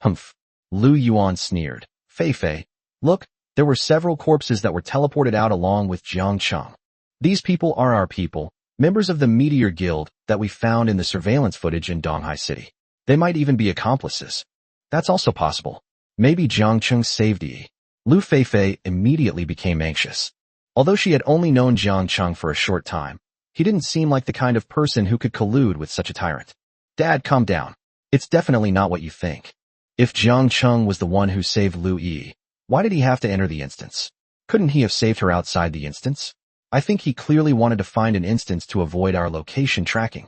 Humph. Lu Yuan sneered. Feifei, look, there were several corpses that were teleported out along with Jiang Chung. These people are our people, members of the Meteor Guild that we found in the surveillance footage in Donghai City. They might even be accomplices. That's also possible. Maybe Jiang Chung saved E. Lu Feifei immediately became anxious. Although she had only known Jiang Chung for a short time, he didn't seem like the kind of person who could collude with such a tyrant. Dad, calm down. It's definitely not what you think. If Jiang Chung was the one who saved Lu Yi, why did he have to enter the instance? Couldn't he have saved her outside the instance? I think he clearly wanted to find an instance to avoid our location tracking.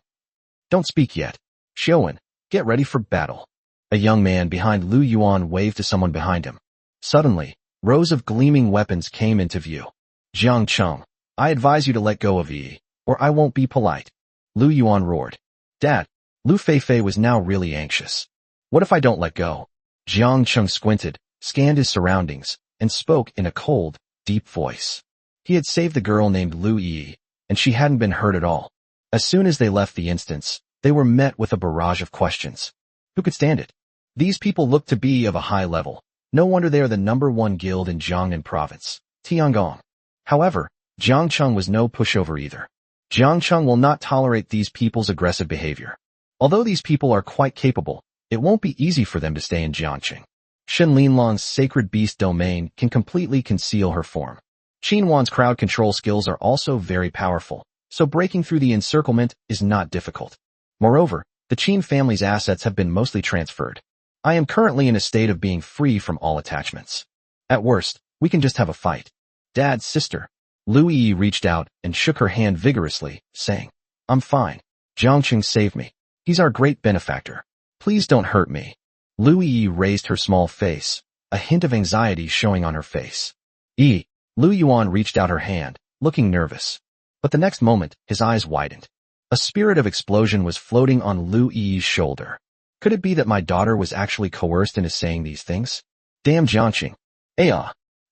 Don't speak yet. Xiaowen, get ready for battle. A young man behind Lu Yuan waved to someone behind him. Suddenly, rows of gleaming weapons came into view. Jiang Chung, I advise you to let go of Yi, or I won't be polite. Lu Yuan roared. Dad, Lu Feifei was now really anxious. What if I don't let go? Jiang Chung squinted, scanned his surroundings, and spoke in a cold, deep voice. He had saved the girl named Lu Yi, and she hadn't been hurt at all. As soon as they left the instance, they were met with a barrage of questions. Who could stand it? These people looked to be of a high level. No wonder they are the #1 guild in Jiangnan province, Tiangong. However, Jiang Chung was no pushover either. Jiang Chung will not tolerate these people's aggressive behavior. Although these people are quite capable, it won't be easy for them to stay in Jiangqing. Shen Linlong's sacred beast domain can completely conceal her form. Qin Wan's crowd control skills are also very powerful, so breaking through the encirclement is not difficult. Moreover, the Qin family's assets have been mostly transferred. I am currently in a state of being free from all attachments. At worst, we can just have a fight. Dad's sister. Lu Yi reached out and shook her hand vigorously, saying, I'm fine. Jiangqing saved me. He's our great benefactor. Please don't hurt me. Lu Yi raised her small face, a hint of anxiety showing on her face. Lu Yuan reached out her hand, looking nervous. But the next moment, his eyes widened. A spirit of explosion was floating on Lu Yi's shoulder. Could it be that my daughter was actually coerced into saying these things? Damn Jiangqing.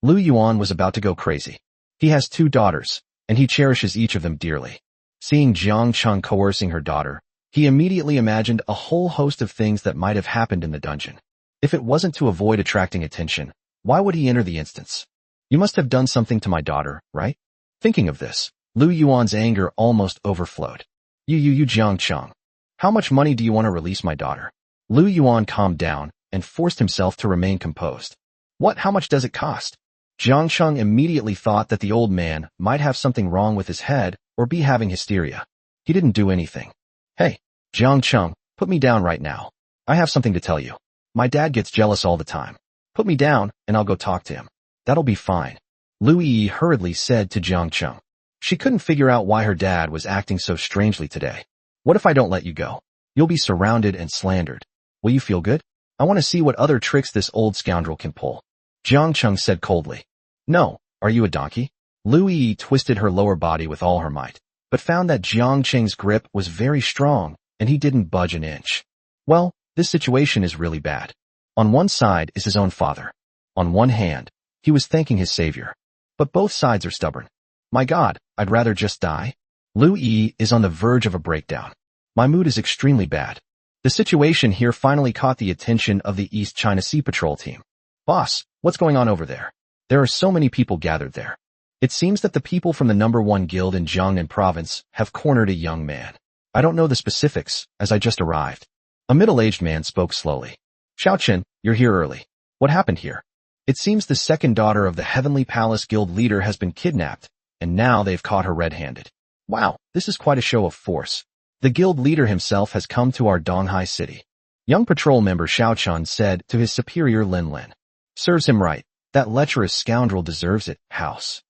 Lu Yuan was about to go crazy. He has 2 daughters, and he cherishes each of them dearly. Seeing Jiang Chung coercing her daughter, he immediately imagined a whole host of things that might have happened in the dungeon. If it wasn't to avoid attracting attention, why would he enter the instance? You must have done something to my daughter, right? Thinking of this, Lu Yuan's anger almost overflowed. You Jiang Chung. How much money do you want to release my daughter? Lu Yuan calmed down and forced himself to remain composed. What? How much does it cost? Jiang Chung immediately thought that the old man might have something wrong with his head or be having hysteria. He didn't do anything. Hey, Jiang Chung, put me down right now. I have something to tell you. My dad gets jealous all the time. Put me down and I'll go talk to him. That'll be fine. Lu Yi hurriedly said to Jiang Chung. She couldn't figure out why her dad was acting so strangely today. What if I don't let you go? You'll be surrounded and slandered. Will you feel good? I want to see what other tricks this old scoundrel can pull. Jiang Chung said coldly. No, are you a donkey? Lu Yi twisted her lower body with all her might, but found that Jiang Cheng's grip was very strong and he didn't budge an inch. Well, this situation is really bad. On one side is his own father. On one hand, he was thanking his savior. But both sides are stubborn. My God, I'd rather just die. Lu Yi is on the verge of a breakdown. My mood is extremely bad. The situation here finally caught the attention of the East China Sea Patrol team. Boss, what's going on over there? There are so many people gathered there. It seems that the people from the #1 guild in Jiangnan province have cornered a young man. I don't know the specifics, as I just arrived. A middle-aged man spoke slowly. Xiaochen, you're here early. What happened here? It seems the second daughter of the Heavenly Palace Guild leader has been kidnapped, and now they've caught her red-handed. Wow, this is quite a show of force. The guild leader himself has come to our Donghai city. Young patrol member Xiaochun said to his superior Lin Lin. Serves him right. That lecherous scoundrel deserves it, house.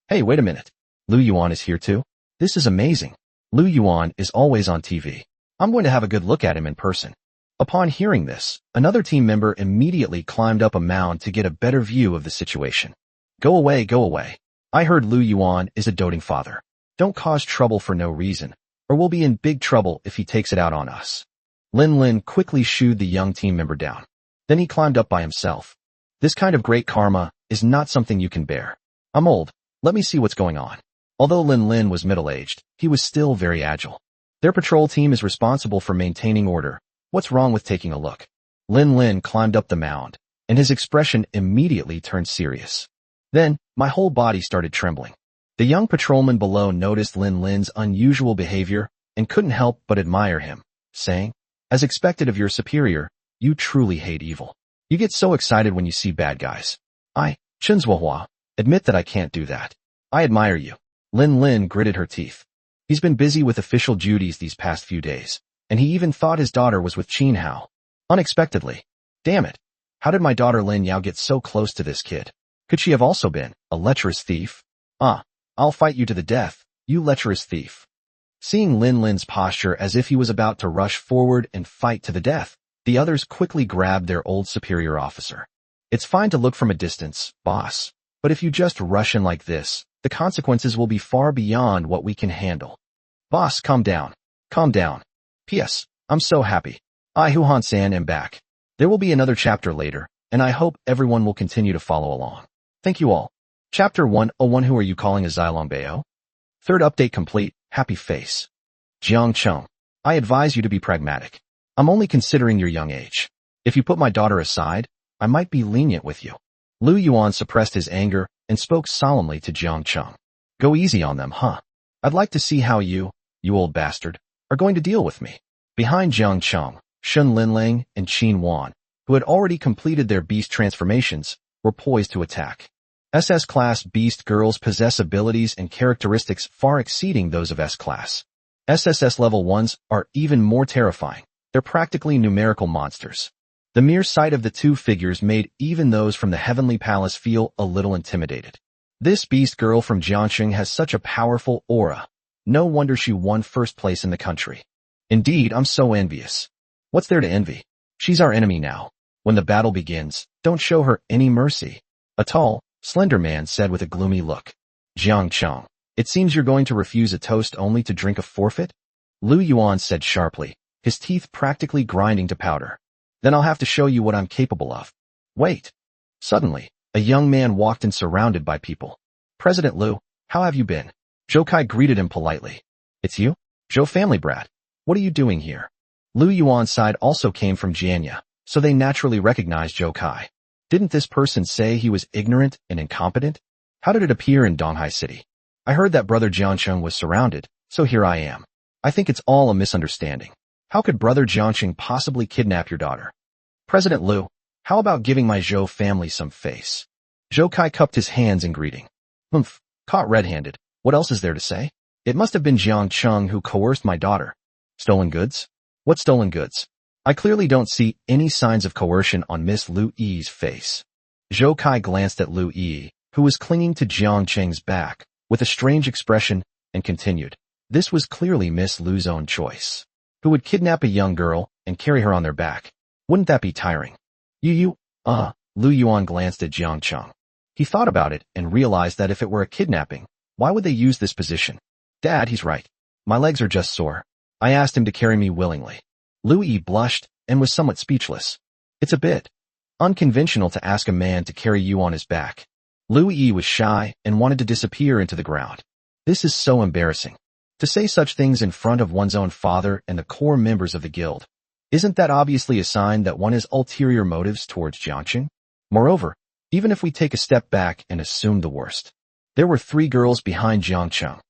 Hey, wait a minute. Lu Yuan is here too? This is amazing. Lu Yuan is always on TV. I'm going to have a good look at him in person. Upon hearing this, another team member immediately climbed up a mound to get a better view of the situation. Go away, go away. I heard Lu Yuan is a doting father. Don't cause trouble for no reason, or we'll be in big trouble if he takes it out on us. Lin Lin quickly shooed the young team member down. Then he climbed up by himself. This kind of great karma is not something you can bear. I'm old. Let me see what's going on. Although Lin Lin was middle-aged, he was still very agile. Their patrol team is responsible for maintaining order. What's wrong with taking a look? Lin Lin climbed up the mound, and his expression immediately turned serious. Then, my whole body started trembling. The young patrolman below noticed Lin Lin's unusual behavior and couldn't help but admire him, saying, "As expected of your superior, you truly hate evil. You get so excited when you see bad guys. Chinzhuahua, admit that I can't do that. I admire you." Lin Lin gritted her teeth. He's been busy with official duties these past few days, and he even thought his daughter was with Qin Hao. Unexpectedly. Damn it. How did my daughter Lin Yao get so close to this kid? Could she have also been a lecherous thief? I'll fight you to the death, you lecherous thief. Seeing Lin Lin's posture as if he was about to rush forward and fight to the death, the others quickly grabbed their old superior officer. It's fine to look from a distance, boss, but if you just rush in like this, the consequences will be far beyond what we can handle. Boss, calm down. Calm down. P.S. I'm so happy. I, Huhan-san, am back. There will be another chapter later, and I hope everyone will continue to follow along. Thank you all. Chapter 101. Who are you calling a Xilongbao? Third update complete. Happy face. Jiang Cheng. I advise you to be pragmatic. I'm only considering your young age. If you put my daughter aside, I might be lenient with you. Lu Yuan suppressed his anger and spoke solemnly to Jiang Cheng. Go easy on them, huh? I'd like to see how you old bastard, are going to deal with me. Behind Jiang Cheng, Shun Linlang and Qin Wan, who had already completed their beast transformations, were poised to attack. SS-class beast girls possess abilities and characteristics far exceeding those of S-class. SSS level 1s are even more terrifying. They're practically numerical monsters. The mere sight of the two figures made even those from the Heavenly Palace feel a little intimidated. This beast girl from Jiangxing has such a powerful aura. No wonder she won first place in the country. Indeed, I'm so envious. What's there to envy? She's our enemy now. When the battle begins, don't show her any mercy. A tall, slender man said with a gloomy look. Jiang Cheng, it seems you're going to refuse a toast only to drink a forfeit? Lu Yuan said sharply, his teeth practically grinding to powder. Then I'll have to show you what I'm capable of. Wait. Suddenly, a young man walked in surrounded by people. President Lu, how have you been? Zhou Kai greeted him politely. It's you? Zhou family brat. What are you doing here? Lu Yuan's side also came from Jianya, so they naturally recognized Zhou Kai. Didn't this person say he was ignorant and incompetent? How did it appear in Donghai City? I heard that brother Jiancheng was surrounded, so here I am. I think it's all a misunderstanding. How could brother Jiancheng possibly kidnap your daughter? President Lu, how about giving my Zhou family some face? Zhou Kai cupped his hands in greeting. Caught red-handed. What else is there to say? It must have been Jiang Cheng who coerced my daughter. Stolen goods? What stolen goods? I clearly don't see any signs of coercion on Miss Lu Yi's face. Zhou Kai glanced at Lu Yi, who was clinging to Jiang Cheng's back, with a strange expression, and continued. This was clearly Miss Lu's own choice. Who would kidnap a young girl and carry her on their back? Wouldn't that be tiring? Lu Yuan glanced at Jiang Cheng. He thought about it and realized that if it were a kidnapping, why would they use this position? Dad, he's right. My legs are just sore. I asked him to carry me willingly. Lu Yi blushed and was somewhat speechless. It's a bit unconventional to ask a man to carry you on his back. Lu Yi was shy and wanted to disappear into the ground. This is so embarrassing. To say such things in front of one's own father and the core members of the guild. Isn't that obviously a sign that one has ulterior motives towards Jiangxing? Moreover, even if we take a step back and assume the worst. There were 3 girls behind Jiang Cheng.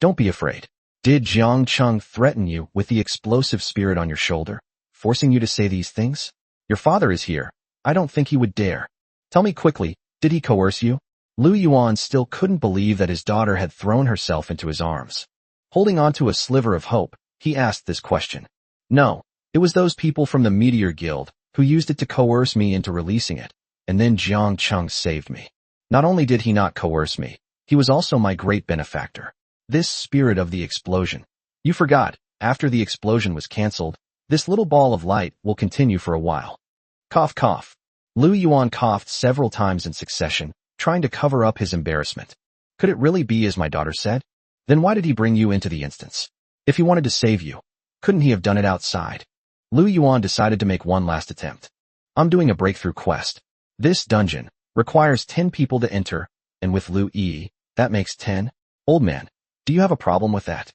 Don't be afraid. Did Jiang Cheng threaten you with the explosive spirit on your shoulder, forcing you to say these things? Your father is here. I don't think he would dare. Tell me quickly, did he coerce you? Lu Yuan still couldn't believe that his daughter had thrown herself into his arms. Holding on to a sliver of hope, he asked this question. No, it was those people from the Meteor Guild who used it to coerce me into releasing it, and then Jiang Cheng saved me. Not only did he not coerce me, he was also my great benefactor. This spirit of the explosion. You forgot, After the explosion was cancelled, this little ball of light will continue for a while. Cough cough. Lu Yuan coughed several times in succession, trying to cover up his embarrassment. Could it really be as my daughter said? Then why did he bring you into the instance? If he wanted to save you, couldn't he have done it outside? Lu Yuan decided to make one last attempt. I'm doing a breakthrough quest. This dungeon requires 10 people to enter, and with Lu Yi, that makes 10. Old man, do you have a problem with that?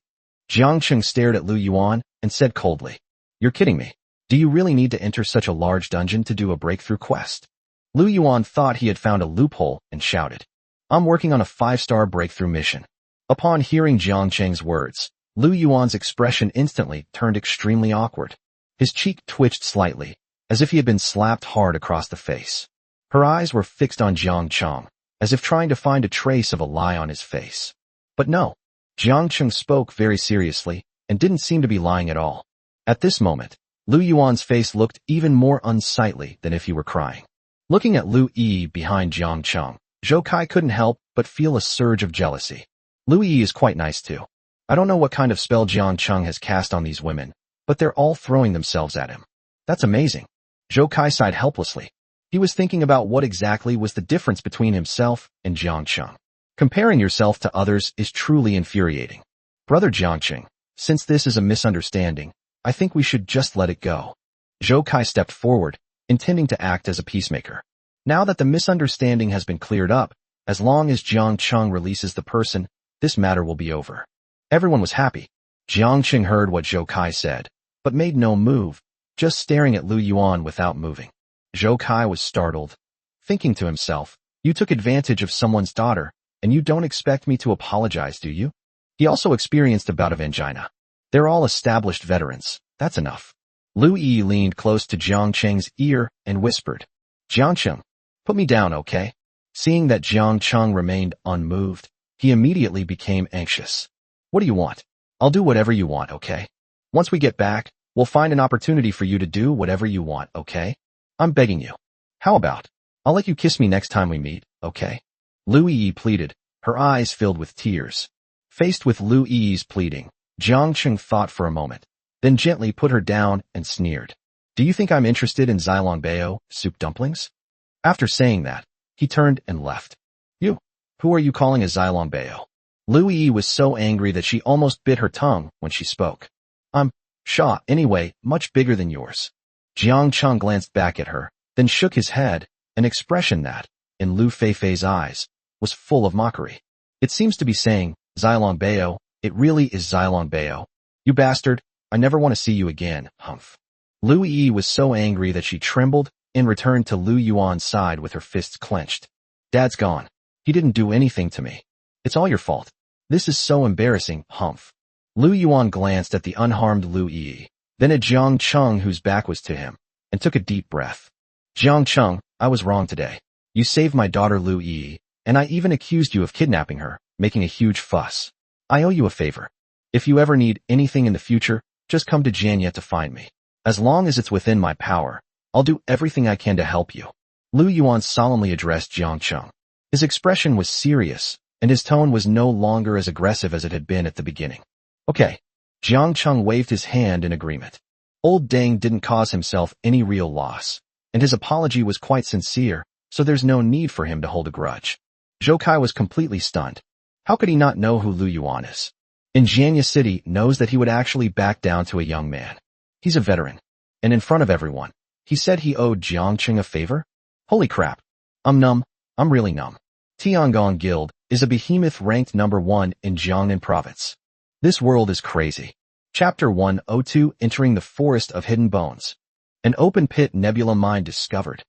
Jiang Cheng stared at Lu Yuan and said coldly, You're kidding me. Do you really need to enter such a large dungeon to do a breakthrough quest? Lu Yuan thought he had found a loophole and shouted, I'm working on a 5-star breakthrough mission. Upon hearing Jiang Cheng's words, Lu Yuan's expression instantly turned extremely awkward. His cheek twitched slightly, as if he had been slapped hard across the face. Her eyes were fixed on Jiang Cheng, as if trying to find a trace of a lie on his face. But no, Jiang Cheng spoke very seriously and didn't seem to be lying at all. At this moment, Lu Yuan's face looked even more unsightly than if he were crying. Looking at Lu Yi behind Jiang Cheng, Zhou Kai couldn't help but feel a surge of jealousy. Lu Yi is quite nice too. I don't know what kind of spell Jiang Cheng has cast on these women, but they're all throwing themselves at him. That's amazing. Zhou Kai sighed helplessly. He was thinking about what exactly was the difference between himself and Jiang Cheng. Comparing yourself to others is truly infuriating. Brother Jiang Cheng, since this is a misunderstanding, I think we should just let it go. Zhou Kai stepped forward, intending to act as a peacemaker. Now that the misunderstanding has been cleared up, as long as Jiang Cheng releases the person, this matter will be over. Everyone was happy. Jiang Cheng heard what Zhou Kai said, but made no move, just staring at Lu Yuan without moving. Zhou Kai was startled, thinking to himself, You took advantage of someone's daughter, and you don't expect me to apologize, do you? He also experienced a bout of angina. They're all established veterans. That's enough. Lu Yi leaned close to Jiang Cheng's ear and whispered, Jiang Cheng, put me down, okay? Seeing that Jiang Cheng remained unmoved, he immediately became anxious. What do you want? I'll do whatever you want, okay? Once we get back, we'll find an opportunity for you to do whatever you want, okay? I'm begging you. How about, I'll let you kiss me next time we meet, okay? Lu Yi pleaded, her eyes filled with tears. Faced with Lu Yi's pleading, Jiang Cheng thought for a moment, then gently put her down and sneered. Do you think I'm interested in Xilong Bao, soup dumplings? After saying that, he turned and left. You, who are you calling a Xilong Bao? Lu Yi was so angry that she almost bit her tongue when she spoke. I'm Shaw, anyway, much bigger than yours. Jiang Cheng glanced back at her, then shook his head, an expression that, in Lu Feifei's eyes, was full of mockery. It seems to be saying, Xilong Bao, it really is Xilong Bao. You bastard, I never want to see you again, humph. Lu Yi was so angry that she trembled and returned to Lu Yuan's side with her fists clenched. Dad's gone. He didn't do anything to me. It's all your fault. This is so embarrassing, humph. Lu Yuan glanced at the unharmed Lu Yi, then at Jiang Cheng whose back was to him, and took a deep breath. Jiang Cheng, I was wrong today. You saved my daughter Lu Yi, and I even accused you of kidnapping her, making a huge fuss. I owe you a favor. If you ever need anything in the future, just come to Janya to find me. As long as it's within my power, I'll do everything I can to help you. Lu Yuan solemnly addressed Jiang Cheng. His expression was serious, and his tone was no longer as aggressive as it had been at the beginning. Okay. Jiang Cheng waved his hand in agreement. Old Deng didn't cause himself any real loss, and his apology was quite sincere, so there's no need for him to hold a grudge. Zhou Kai was completely stunned. How could he not know who Lu Yuan is? In Janya City knows that he would actually back down to a young man. He's a veteran. And in front of everyone, he said he owed Jiang Cheng a favor? Holy crap. I'm numb. I'm really numb. Tiangong Guild is a behemoth ranked number 1 in Jiangnan Province. This world is crazy. Chapter 102 Entering the Forest of Hidden Bones. An open pit nebula mine discovered.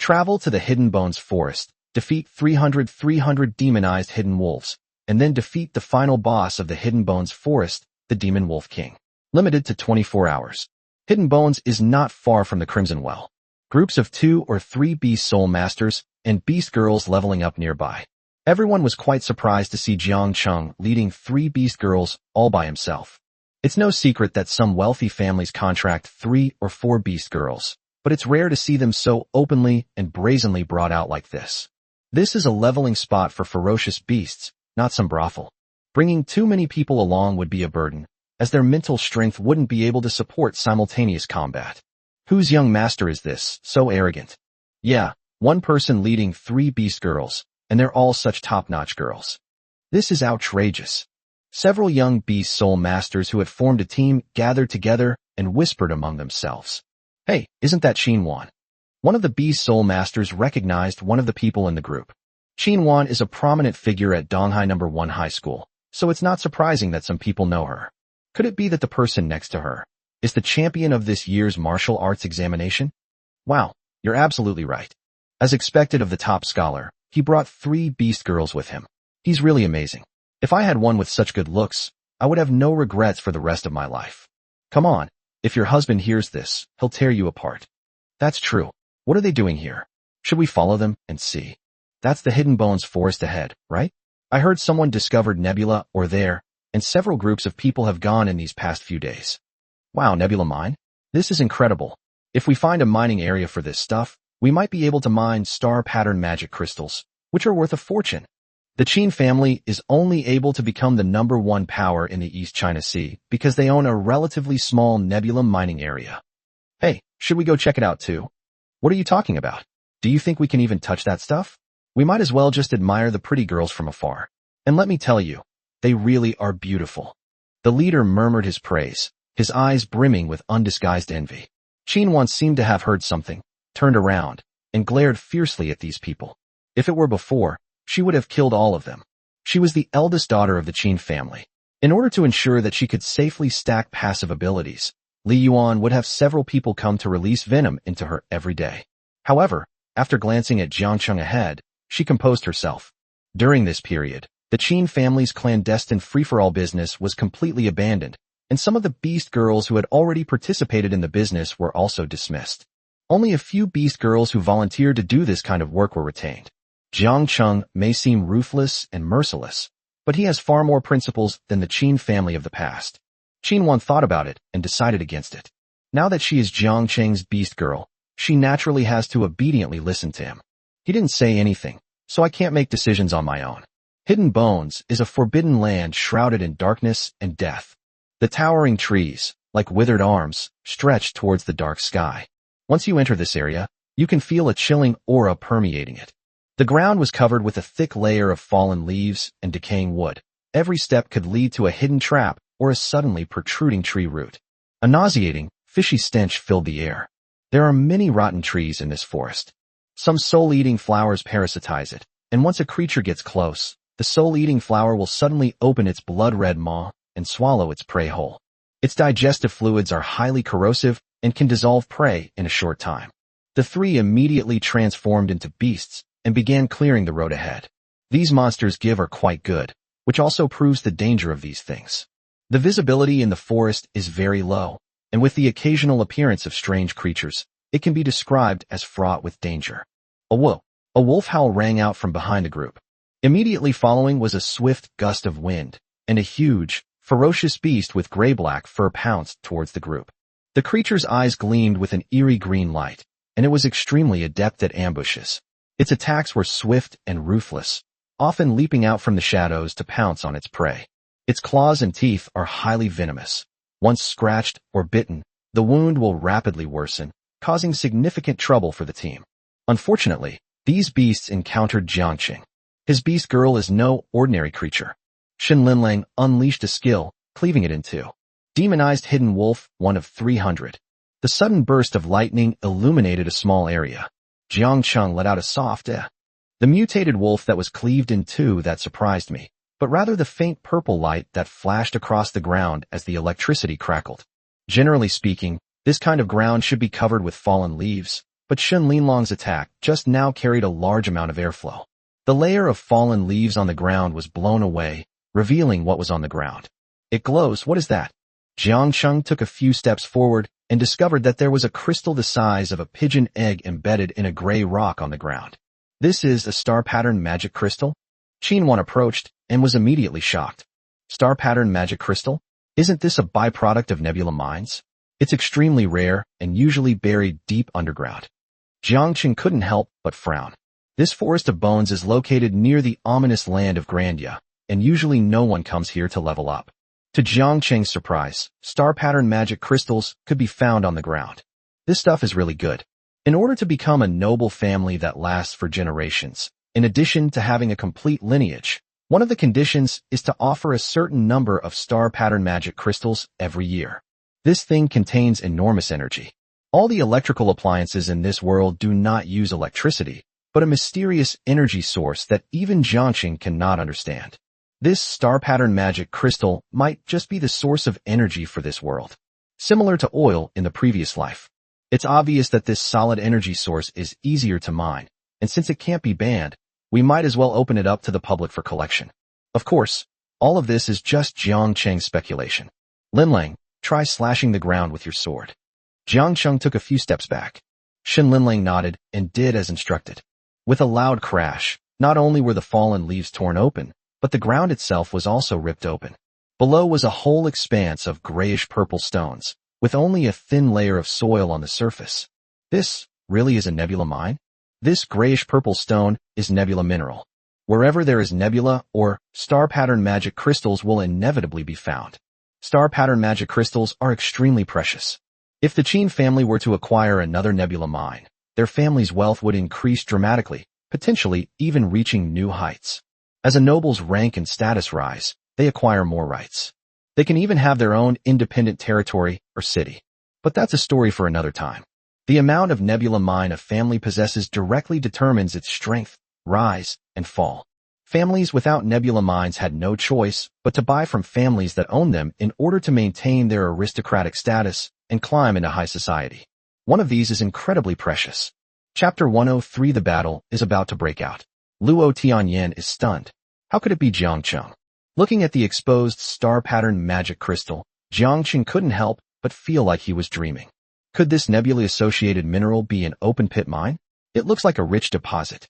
Travel to the Hidden Bones Forest, defeat 300 demonized hidden wolves, and then defeat the final boss of the Hidden Bones Forest, the Demon Wolf King. Limited to 24 hours. Hidden Bones is not far from the Crimson Well. Groups of 2 or 3 beast soul masters and beast girls leveling up nearby. Everyone was quite surprised to see Jiang Cheng leading 3 beast girls all by himself. It's no secret that some wealthy families contract 3 or 4 beast girls, but it's rare to see them so openly and brazenly brought out like this. This is a leveling spot for ferocious beasts, not some brothel. Bringing too many people along would be a burden, as their mental strength wouldn't be able to support simultaneous combat. Whose young master is this, so arrogant? Yeah, one person leading 3 beast girls, and they're all such top-notch girls. This is outrageous. Several young beast soul masters who had formed a team gathered together and whispered among themselves. Hey, isn't that Xinhuan? One of the beast soul masters recognized one of the people in the group. Xinhuan is a prominent figure at Donghai No. 1 High School, so it's not surprising that some people know her. Could it be that the person next to her is the champion of this year's martial arts examination? Wow, you're absolutely right. As expected of the top scholar, he brought 3 beast girls with him. He's really amazing. If I had one with such good looks, I would have no regrets for the rest of my life. Come on, if your husband hears this, he'll tear you apart. That's true. What are they doing here? Should we follow them and see? That's the Hidden Bones forest ahead, right? I heard someone discovered Nebula or there, and several groups of people have gone in these past few days. Wow, Nebula mine? This is incredible. If we find a mining area for this stuff, we might be able to mine star pattern magic crystals, which are worth a fortune. The Qin family is only able to become the number 1 power in the East China Sea because they own a relatively small nebula mining area. Hey, should we go check it out too? What are you talking about? Do you think we can even touch that stuff? We might as well just admire the pretty girls from afar. And let me tell you, they really are beautiful. The leader murmured his praise, his eyes brimming with undisguised envy. Xinhuan seemed to have heard something, turned around, and glared fiercely at these people. If it were before, she would have killed all of them. She was the eldest daughter of the Qin family. In order to ensure that she could safely stack passive abilities, Li Yuan would have several people come to release venom into her every day. However, after glancing at Jiangcheng ahead, she composed herself. During this period, the Qin family's clandestine free-for-all business was completely abandoned, and some of the beast girls who had already participated in the business were also dismissed. Only a few beast girls who volunteered to do this kind of work were retained. Jiangcheng may seem ruthless and merciless, but he has far more principles than the Qin family of the past. Xinhuan thought about it and decided against it. Now that she is Jiangcheng's beast girl, she naturally has to obediently listen to him. He didn't say anything, so I can't make decisions on my own. Hidden Bones is a forbidden land shrouded in darkness and death. The towering trees, like withered arms, stretch towards the dark sky. Once you enter this area, you can feel a chilling aura permeating it. The ground was covered with a thick layer of fallen leaves and decaying wood. Every step could lead to a hidden trap or a suddenly protruding tree root. A nauseating, fishy stench filled the air. There are many rotten trees in this forest. Some soul-eating flowers parasitize it, and once a creature gets close, the soul-eating flower will suddenly open its blood-red maw and swallow its prey whole. Its digestive fluids are highly corrosive and can dissolve prey in a short time. The 3 immediately transformed into beasts and began clearing the road ahead. These monsters are quite good, which also proves the danger of these things. The visibility in the forest is very low, and with the occasional appearance of strange creatures, it can be described as fraught with danger. A wolf howl rang out from behind the group. Immediately following was a swift gust of wind, and a huge, ferocious beast with gray-black fur pounced towards the group. The creature's eyes gleamed with an eerie green light, and it was extremely adept at ambushes. Its attacks were swift and ruthless, often leaping out from the shadows to pounce on its prey. Its claws and teeth are highly venomous. Once scratched or bitten, the wound will rapidly worsen, causing significant trouble for the team. Unfortunately, these beasts encountered Jiangcheng. His beast girl is no ordinary creature. Shen Linlang unleashed a skill, cleaving it in 2. Demonized Hidden Wolf, 1 of 300. The sudden burst of lightning illuminated a small area. Jiangcheng let out a soft eh. The mutated wolf that was cleaved in 2 that surprised me, but rather the faint purple light that flashed across the ground as the electricity crackled. Generally speaking, this kind of ground should be covered with fallen leaves, but Shen Linlong's attack just now carried a large amount of airflow. The layer of fallen leaves on the ground was blown away, revealing what was on the ground. It glows, what is that? Jiangcheng took a few steps forward and discovered that there was a crystal the size of a pigeon egg embedded in a gray rock on the ground. This is a star pattern magic crystal? Xinhuan approached and was immediately shocked. Star pattern magic crystal? Isn't this a byproduct of nebula mines? It's extremely rare and usually buried deep underground. Jiangcheng couldn't help but frown. This forest of bones is located near the ominous land of Grandia, and usually no one comes here to level up. To Jiang Cheng's surprise, star pattern magic crystals could be found on the ground. This stuff is really good. In order to become a noble family that lasts for generations, in addition to having a complete lineage, one of the conditions is to offer a certain number of star pattern magic crystals every year. This thing contains enormous energy. All the electrical appliances in this world do not use electricity, but a mysterious energy source that even Jiangqing cannot understand. This star pattern magic crystal might just be the source of energy for this world. Similar to oil in the previous life. It's obvious that this solid energy source is easier to mine, and since it can't be banned, we might as well open it up to the public for collection. Of course, all of this is just Jiang Cheng's speculation. Linlang, try slashing the ground with your sword. Jiang Cheng took a few steps back. Shin Linlang nodded and did as instructed. With a loud crash, not only were the fallen leaves torn open, but the ground itself was also ripped open. Below was a whole expanse of grayish-purple stones, with only a thin layer of soil on the surface. This really is a nebula mine? This grayish-purple stone is nebula mineral. Wherever there is nebula or star pattern magic crystals will inevitably be found. Star pattern magic crystals are extremely precious. If the Qin family were to acquire another nebula mine, their family's wealth would increase dramatically, potentially even reaching new heights. As a noble's rank and status rise, they acquire more rights. They can even have their own independent territory or city. But that's a story for another time. The amount of nebula mine a family possesses directly determines its strength, rise, and fall. Families without nebula mines had no choice but to buy from families that own them in order to maintain their aristocratic status and climb into high society. One of these is incredibly precious. Chapter 103. The battle is about to break out. Luo Tianyan is stunned. How could it be Jiang Cheng? Looking at the exposed star pattern magic crystal, Jiang Cheng couldn't help but feel like he was dreaming. Could this nebula-associated mineral be an open-pit mine? It looks like a rich deposit.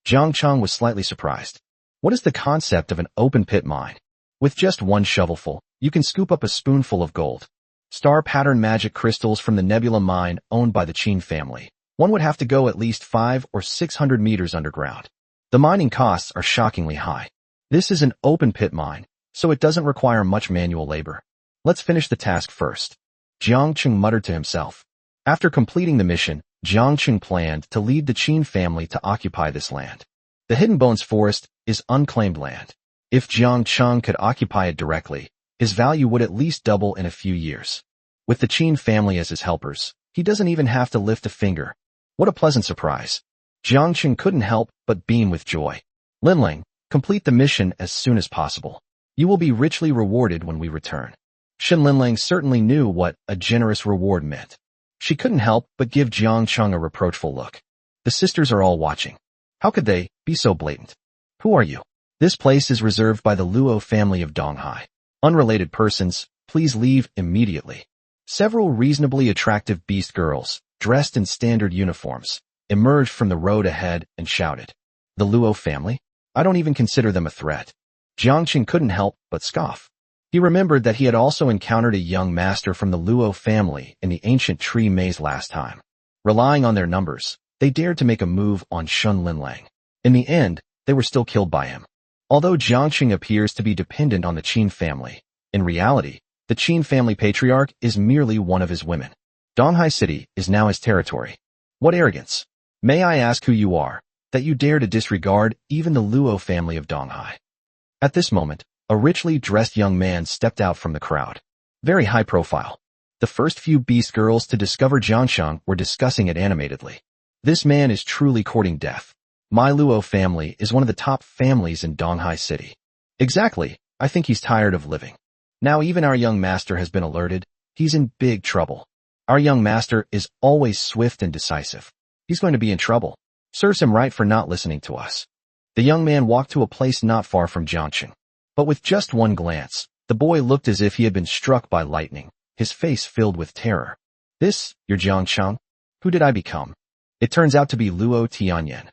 Jiang Cheng was slightly surprised. What is the concept of an open-pit mine? With just one shovelful, you can scoop up a spoonful of gold. Star pattern magic crystals from the nebula mine owned by the Qin family. One would have to go at least 500 or 600 meters underground. The mining costs are shockingly high. This is an open-pit mine, so it doesn't require much manual labor. Let's finish the task first. Jiang Cheng muttered to himself. After completing the mission, Jiang Cheng planned to lead the Qin family to occupy this land. The Hidden Bones Forest is unclaimed land. If Jiang Cheng could occupy it directly, his value would at least double in a few years. With the Qin family as his helpers, he doesn't even have to lift a finger. What a pleasant surprise. Jiang Cheng couldn't help but beam with joy. Linlang, complete the mission as soon as possible. You will be richly rewarded when we return. Shin Linlang certainly knew what a generous reward meant. She couldn't help but give Jiang Cheng a reproachful look. The sisters are all watching. How could they be so blatant? Who are you? This place is reserved by the Luo family of Donghai. Unrelated persons, please leave immediately. Several reasonably attractive beast girls, dressed in standard uniforms, emerged from the road ahead and shouted. The Luo family? I don't even consider them a threat. Jiang Cheng couldn't help but scoff. He remembered that he had also encountered a young master from the Luo family in the ancient tree maze last time. Relying on their numbers, they dared to make a move on Shun Linlang. In the end, they were still killed by him. Although Jiang Cheng appears to be dependent on the Qin family, in reality, the Qin family patriarch is merely one of his women. Donghai City is now his territory. What arrogance! May I ask who you are, that you dare to disregard even the Luo family of Donghai? At this moment, a richly dressed young man stepped out from the crowd. Very high profile. The first few beast girls to discover Jiang Cheng were discussing it animatedly. This man is truly courting death. My Luo family is one of the top families in Donghai City. Exactly, I think he's tired of living. Now even our young master has been alerted. He's in big trouble. Our young master is always swift and decisive. He's going to be in trouble. Serves him right for not listening to us. The young man walked to a place not far from Jiang Cheng. But with just one glance, the boy looked as if he had been struck by lightning, his face filled with terror. This, your Jiang Cheng? Who did I become? It turns out to be Luo Tianyan.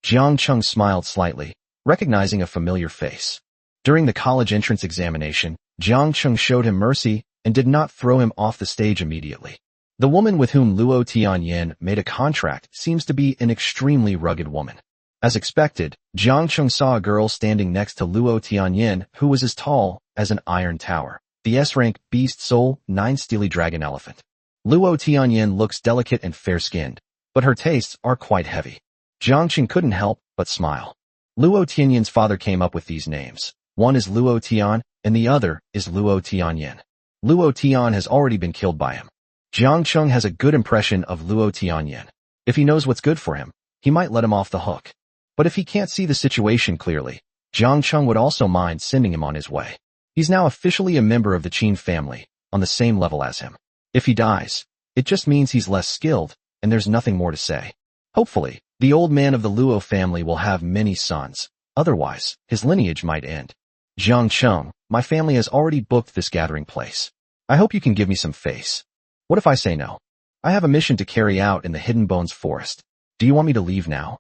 Jiang Cheng smiled slightly, recognizing a familiar face. During the college entrance examination, Jiang Cheng showed him mercy and did not throw him off the stage immediately. The woman with whom Luo Tianyan made a contract seems to be an extremely rugged woman. As expected, Jiang Cheng saw a girl standing next to Luo Tianyan who was as tall as an iron tower. The S-Rank Beast Soul 9 Steely Dragon Elephant. Luo Tianyin looks delicate and fair-skinned, but her tastes are quite heavy. Jiangqing couldn't help but smile. Luo Tianyin's father came up with these names. One is Luo Tian, and the other is Luo Tianyin. Luo Tian has already been killed by him. Jiangqing has a good impression of Luo Tianyin. If he knows what's good for him, he might let him off the hook. But if he can't see the situation clearly, Jiangqing would also mind sending him on his way. He's now officially a member of the Qin family, on the same level as him. If he dies, it just means he's less skilled, and there's nothing more to say. Hopefully, the old man of the Luo family will have many sons. Otherwise, his lineage might end. Jiangqing, my family has already booked this gathering place. I hope you can give me some face. What if I say no? I have a mission to carry out in the Hidden Bones Forest. Do you want me to leave now?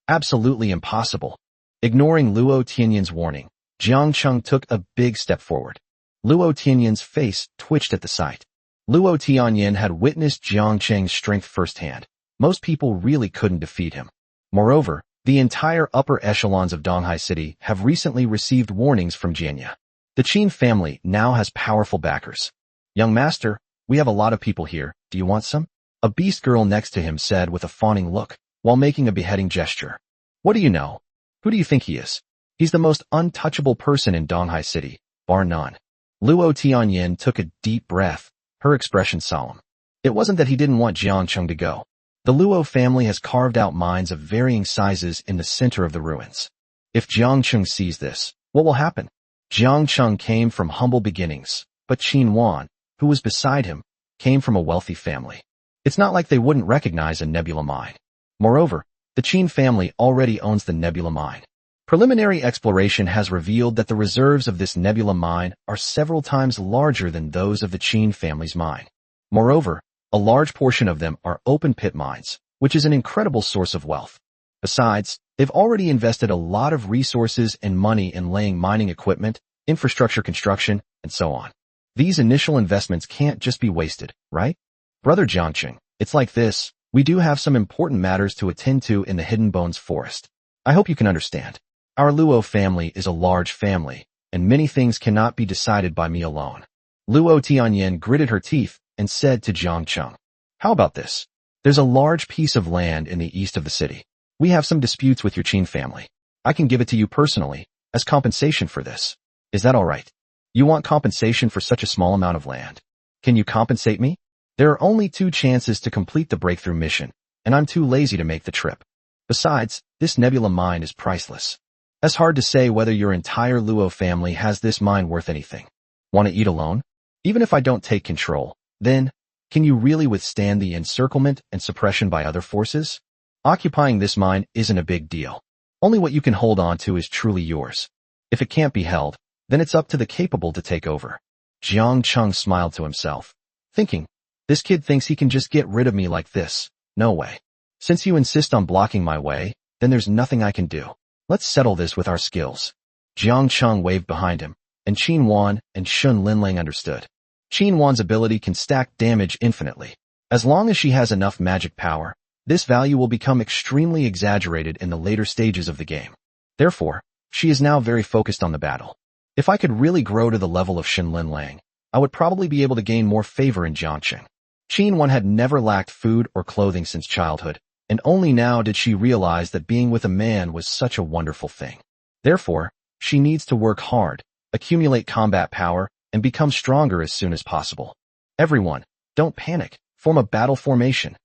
Absolutely impossible. Ignoring Luo Tianyin's warning, Jiangqing took a big step forward. Luo Tianyin's face twitched at the sight. Luo Tianyin had witnessed Jiangqing's strength firsthand. Most people really couldn't defeat him. Moreover, the entire upper echelons of Donghai City have recently received warnings from Jianya. The Qin family now has powerful backers. Young master, we have a lot of people here. Do you want some? A beast girl next to him said with a fawning look, while making a beheading gesture. What do you know? Who do you think he is? He's the most untouchable person in Donghai City, bar none. Luo Tianyin took a deep breath, her expression solemn. It wasn't that he didn't want Jiangqing to go. The Luo family has carved out mines of varying sizes in the center of the ruins. If Jiangqing sees this, what will happen? Jiangqing came from humble beginnings, but Qin Wan, who was beside him, came from a wealthy family. It's not like they wouldn't recognize a nebula mine. Moreover, the Qin family already owns the nebula mine. Preliminary exploration has revealed that the reserves of this nebula mine are several times larger than those of the Qin family's mine. Moreover, a large portion of them are open-pit mines, which is an incredible source of wealth. Besides, they've already invested a lot of resources and money in laying mining equipment, infrastructure construction, and so on. These initial investments can't just be wasted, right? Brother Jiangqing, it's like this. We do have some important matters to attend to in the Hidden Bones Forest. I hope you can understand. Our Luo family is a large family, and many things cannot be decided by me alone. Luo Tianyin gritted her teeth and said to Jiangqing, how about this? There's a large piece of land in the east of the city. We have some disputes with your Qin family. I can give it to you personally, as compensation for this. Is that all right? You want compensation for such a small amount of land? Can you compensate me? There are only 2 chances to complete the breakthrough mission, and I'm too lazy to make the trip. Besides, this nebula mine is priceless. It's hard to say whether your entire Luo family has this mine worth anything. Want to eat alone? Even if I don't take control, then, can you really withstand the encirclement and suppression by other forces? Occupying this mine isn't a big deal. Only what you can hold on to is truly yours. If it can't be held, then it's up to the capable to take over. Jiangqing smiled to himself, thinking, this kid thinks he can just get rid of me like this. No way. Since you insist on blocking my way, then there's nothing I can do. Let's settle this with our skills. Jiangqing waved behind him, and Qin Wan and Shun Linlang understood. Qin Wan's ability can stack damage infinitely. As long as she has enough magic power, this value will become extremely exaggerated in the later stages of the game. Therefore, she is now very focused on the battle. If I could really grow to the level of Shun Linlang, I would probably be able to gain more favor in Jiangqing. Qin Wan had never lacked food or clothing since childhood, and only now did she realize that being with a man was such a wonderful thing. Therefore, she needs to work hard, accumulate combat power, and become stronger as soon as possible. Everyone, don't panic. Form a battle formation.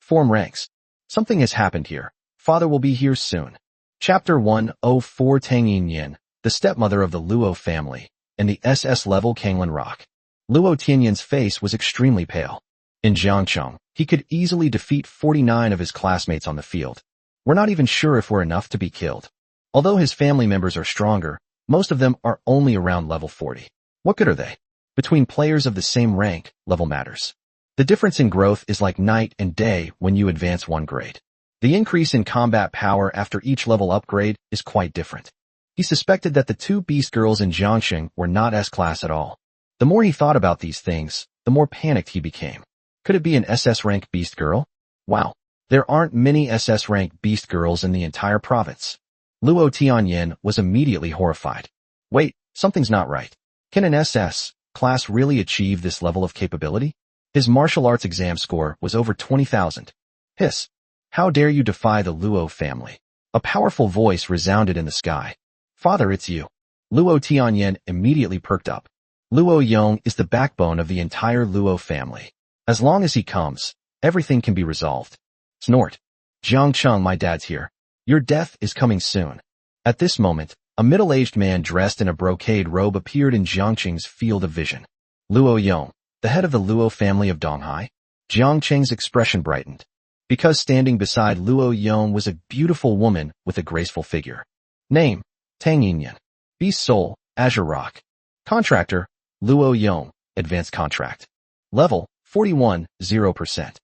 Form ranks. Something has happened here. Father will be here soon. Chapter 104 Tang Yin, the stepmother of the Luo family, and the SS level Kanglan Rock. Luo Tianyin's face was extremely pale. In Jiangqing, he could easily defeat 49 of his classmates on the field. We're not even sure if we're enough to be killed. Although his family members are stronger, most of them are only around level 40. What good are they? Between players of the same rank, level matters. The difference in growth is like night and day when you advance 1 grade. The increase in combat power after each level upgrade is quite different. He suspected that the 2 beast girls in Jiangqing were not S-class at all. The more he thought about these things, the more panicked he became. Could it be an SS-rank beast girl? Wow, there aren't many SS-rank beast girls in the entire province. Luo Tianyin was immediately horrified. Wait, something's not right. Can an SS class really achieve this level of capability? His martial arts exam score was over 20,000. Hiss. How dare you defy the Luo family? A powerful voice resounded in the sky. Father, it's you. Luo Tianyan immediately perked up. Luo Yong is the backbone of the entire Luo family. As long as he comes, everything can be resolved. Snort. Jiang Cheng, my dad's here. Your death is coming soon. At this moment, a middle-aged man dressed in a brocade robe appeared in Jiang Cheng's field of vision. Luo Yong, the head of the Luo family of Donghai. Jiang Cheng's expression brightened, because standing beside Luo Yong was a beautiful woman with a graceful figure. Name, Tang Yinyan. Beast Soul, Azure Rock. Contractor, Luo Yong, Advanced Contract. Level, 41, 0%.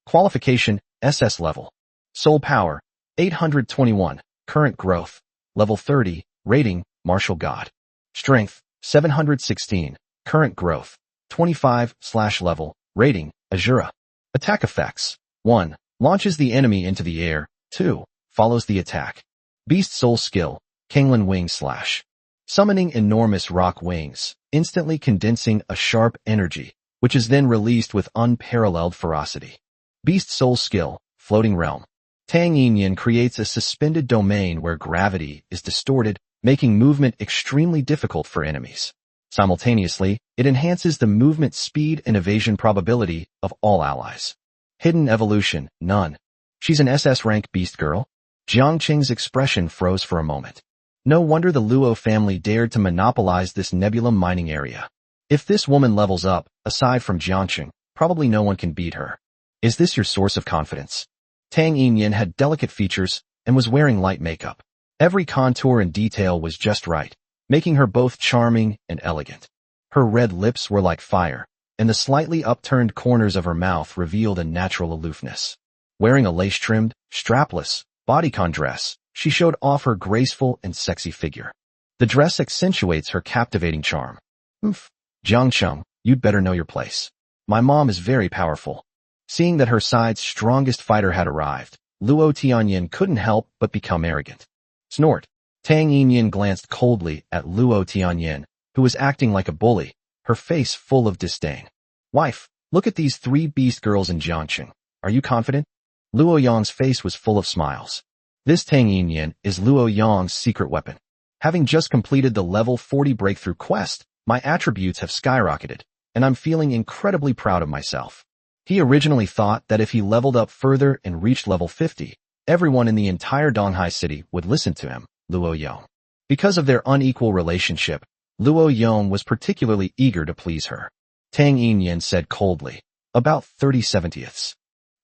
Qualification, SS level. Soul Power, 821. Current Growth, Level 30. Rating, Martial God. Strength, 716. Current Growth, 25/level. Rating, Azura. Attack Effects. 1. Launches the enemy into the air. 2. Follows the attack. Beast Soul Skill, Kanglan Wing Slash. Summoning enormous rock wings, instantly condensing a sharp energy, which is then released with unparalleled ferocity. Beast Soul Skill, Floating Realm. Tang Yinyan creates a suspended domain where gravity is distorted, making movement extremely difficult for enemies. Simultaneously, it enhances the movement speed and evasion probability of all allies. Hidden Evolution, None. She's an SS rank beast girl? Jiang Cheng's expression froze for a moment. No wonder the Luo family dared to monopolize this nebula mining area. If this woman levels up, aside from Jiang Cheng, probably no one can beat her. Is this your source of confidence? Tang Yinyan had delicate features and was wearing light makeup. Every contour and detail was just right, making her both charming and elegant. Her red lips were like fire, and the slightly upturned corners of her mouth revealed a natural aloofness. Wearing a lace-trimmed, strapless, bodycon dress, she showed off her graceful and sexy figure. The dress accentuates her captivating charm. Jiang Cheng, you'd better know your place. My mom is very powerful. Seeing that her side's strongest fighter had arrived, Luo Tianyan couldn't help but become arrogant. Snort. Tang Yinyan glanced coldly at Luo Tianyan, who was acting like a bully, her face full of disdain. Wife, look at these 3 beast girls in Jiangcheng. Are you confident? Luo Yong's face was full of smiles. This Tang Yinyan is Luo Yong's secret weapon. Having just completed the level 40 breakthrough quest, my attributes have skyrocketed, and I'm feeling incredibly proud of myself. He originally thought that if he leveled up further and reached level 50, everyone in the entire Donghai city would listen to him, Luo Yong. Because of their unequal relationship, Luo Yong was particularly eager to please her. Tang Yinyan said coldly, about 30/70ths.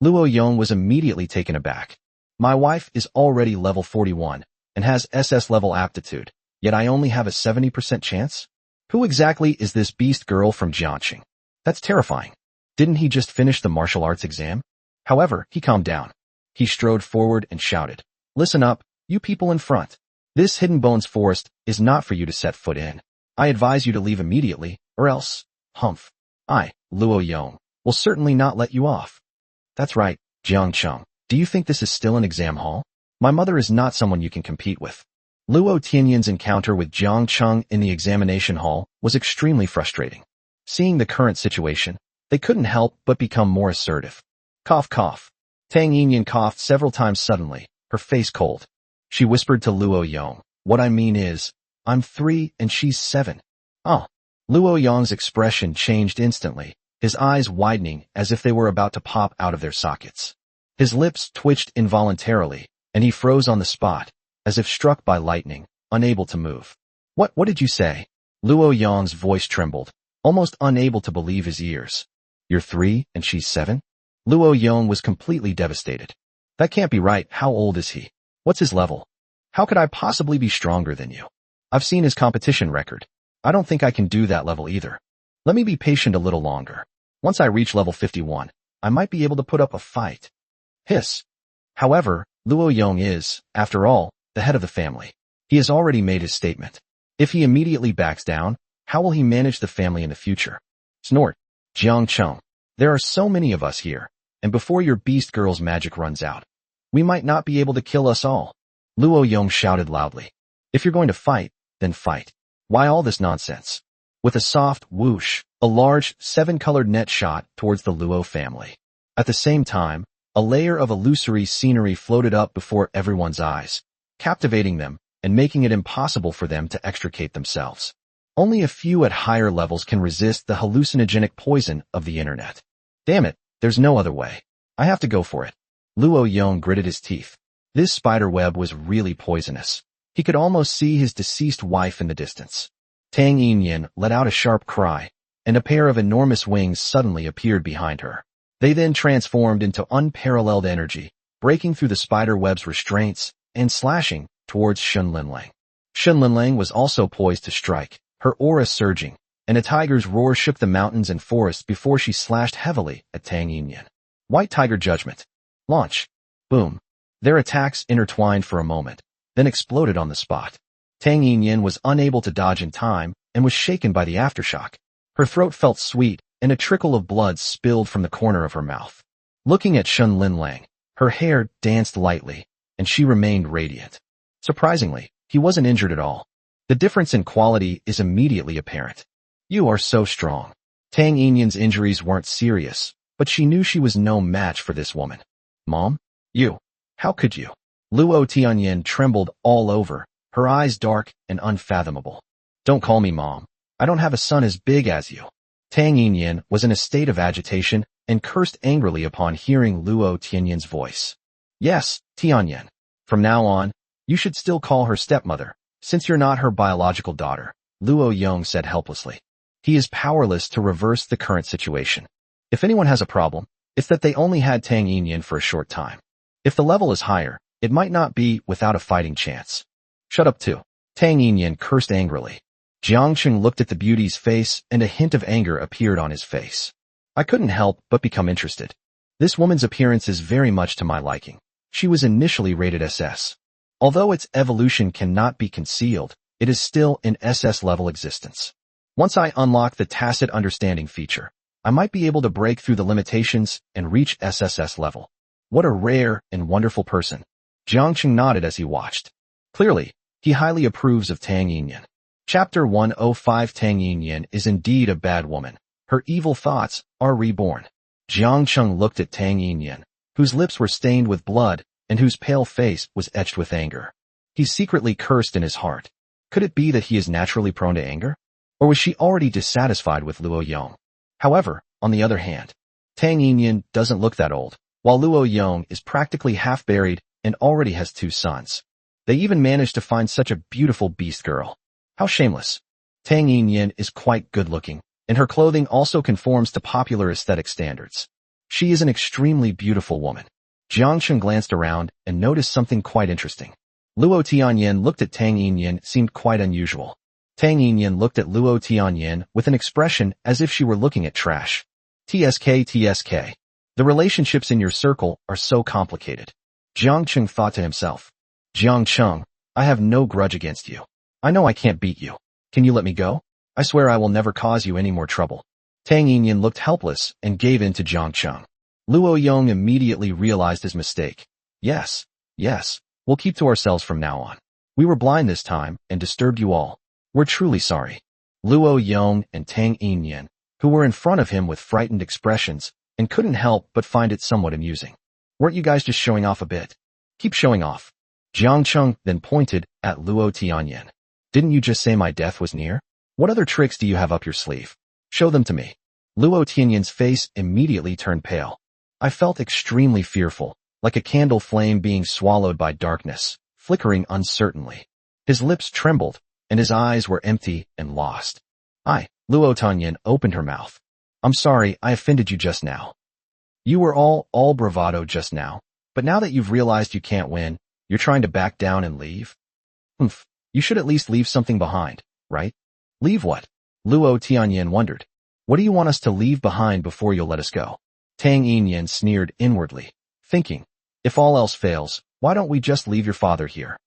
Luo Yong was immediately taken aback. My wife is already level 41 and has SS level aptitude, yet I only have a 70% chance? Who exactly is this beast girl from Jiangcheng? That's terrifying. Didn't he just finish the martial arts exam? However, he calmed down. He strode forward and shouted, Listen up, you people in front. This Hidden Bones forest is not for you to set foot in. I advise you to leave immediately, or else, humph. I, Luo Yong, will certainly not let you off. That's right, Jiang Cheng. Do you think this is still an exam hall? My mother is not someone you can compete with. Luo Tianyan's encounter with Jiang Cheng in the examination hall was extremely frustrating. Seeing the current situation, they couldn't help but become more assertive. Cough, cough. Tang Yinyan coughed several times suddenly, her face cold. She whispered to Luo Yong, What I mean is, I'm 3 and she's 7. Oh. Luo Yong's expression changed instantly, his eyes widening as if they were about to pop out of their sockets. His lips twitched involuntarily, and he froze on the spot, as if struck by lightning, unable to move. What did you say? Luo Yong's voice trembled, almost unable to believe his ears. You're 3 and she's 7? Luo Yong was completely devastated. That can't be right. How old is he? What's his level? How could I possibly be stronger than you? I've seen his competition record. I don't think I can do that level either. Let me be patient a little longer. Once I reach level 51, I might be able to put up a fight. Hiss. However, Luo Yong is, after all, the head of the family. He has already made his statement. If he immediately backs down, how will he manage the family in the future? Snort. Jiang Cheng. There are so many of us here, and before your beast girl's magic runs out, we might not be able to kill us all. Luo Yong shouted loudly. If you're going to fight, then fight. Why all this nonsense? With a soft whoosh, a large, seven-colored net shot towards the Luo family. At the same time, a layer of illusory scenery floated up before everyone's eyes, captivating them and making it impossible for them to extricate themselves. Only a few at higher levels can resist the hallucinogenic poison of the internet. Damn it, there's no other way. I have to go for it. Luo Yong gritted his teeth. This spider web was really poisonous. He could almost see his deceased wife in the distance. Tang Yinyan let out a sharp cry, and a pair of enormous wings suddenly appeared behind her. They then transformed into unparalleled energy, breaking through the spider web's restraints and slashing towards Shun Linlang. Shun Linlang was also poised to strike, her aura surging, and a tiger's roar shook the mountains and forests before she slashed heavily at Tang Yinyan. White Tiger Judgment. Launch. Boom. Their attacks intertwined for a moment, then exploded on the spot. Tang Yinyan was unable to dodge in time and was shaken by the aftershock. Her throat felt sweet, and a trickle of blood spilled from the corner of her mouth. Looking at Shun Linlang, her hair danced lightly, and she remained radiant. Surprisingly, he wasn't injured at all. The difference in quality is immediately apparent. You are so strong. Tang Yinyan's injuries weren't serious, but she knew she was no match for this woman. Mom? You. How could you? Luo Tianyin trembled all over, her eyes dark and unfathomable. Don't call me Mom. I don't have a son as big as you. Tang Yinyan was in a state of agitation and cursed angrily upon hearing Luo Tianyin's voice. Yes, Tianyin. From now on, you should still call her stepmother, since you're not her biological daughter, Luo Yong said helplessly. He is powerless to reverse the current situation. If anyone has a problem, it's that they only had Tang Yinyan for a short time. If the level is higher, it might not be without a fighting chance. Shut up too. Tang Yinyan cursed angrily. Jiang Cheng looked at the beauty's face and a hint of anger appeared on his face. I couldn't help but become interested. This woman's appearance is very much to my liking. She was initially rated SS. Although its evolution cannot be concealed, it is still in SS-level existence. Once I unlock the tacit understanding feature, I might be able to break through the limitations and reach SSS level. What a rare and wonderful person. Jiang Cheng nodded as he watched. Clearly, he highly approves of Tang Yinyan. Chapter 105. Tang Yinyan is indeed a bad woman. Her evil thoughts are reborn. Jiang Cheng looked at Tang Yinyan, whose lips were stained with blood and whose pale face was etched with anger. He secretly cursed in his heart. Could it be that he is naturally prone to anger? Or was she already dissatisfied with Luo Yong? However, on the other hand, Tang Yinyan doesn't look that old, while Luo Yong is practically half-buried and already has 2 sons. They even managed to find such a beautiful beast girl. How shameless. Tang Yinyan is quite good-looking, and her clothing also conforms to popular aesthetic standards. She is an extremely beautiful woman. Jiang Cheng glanced around and noticed something quite interesting. Luo Tianyin looked at Tang Yinyan seemed quite unusual. Tang Yinyan looked at Luo Tianyin with an expression as if she were looking at trash. TSK. The relationships in your circle are so complicated. Jiang Cheng thought to himself. Jiang Cheng, I have no grudge against you. I know I can't beat you. Can you let me go? I swear I will never cause you any more trouble. Tang Yinyan looked helpless and gave in to Jiang Cheng. Luo Yong immediately realized his mistake. Yes, we'll keep to ourselves from now on. We were blind this time and disturbed you all. We're truly sorry. Luo Yong and Tang Yinyan, who were in front of him with frightened expressions, and couldn't help but find it somewhat amusing. Weren't you guys just showing off a bit? Keep showing off. Jiang Cheng then pointed at Luo Tianyin. Didn't you just say my death was near? What other tricks do you have up your sleeve? Show them to me. Luo Tianyin's face immediately turned pale. I felt extremely fearful, like a candle flame being swallowed by darkness, flickering uncertainly. His lips trembled, and his eyes were empty and lost. Luo Tianyin opened her mouth. I'm sorry I offended you just now. You were all bravado just now, but now that you've realized you can't win, you're trying to back down and leave? You should at least leave something behind, right? Leave what? Luo Tianyin wondered. What do you want us to leave behind before you'll let us go? Tang Yinyan sneered inwardly, thinking, if all else fails, why don't we just leave your father here?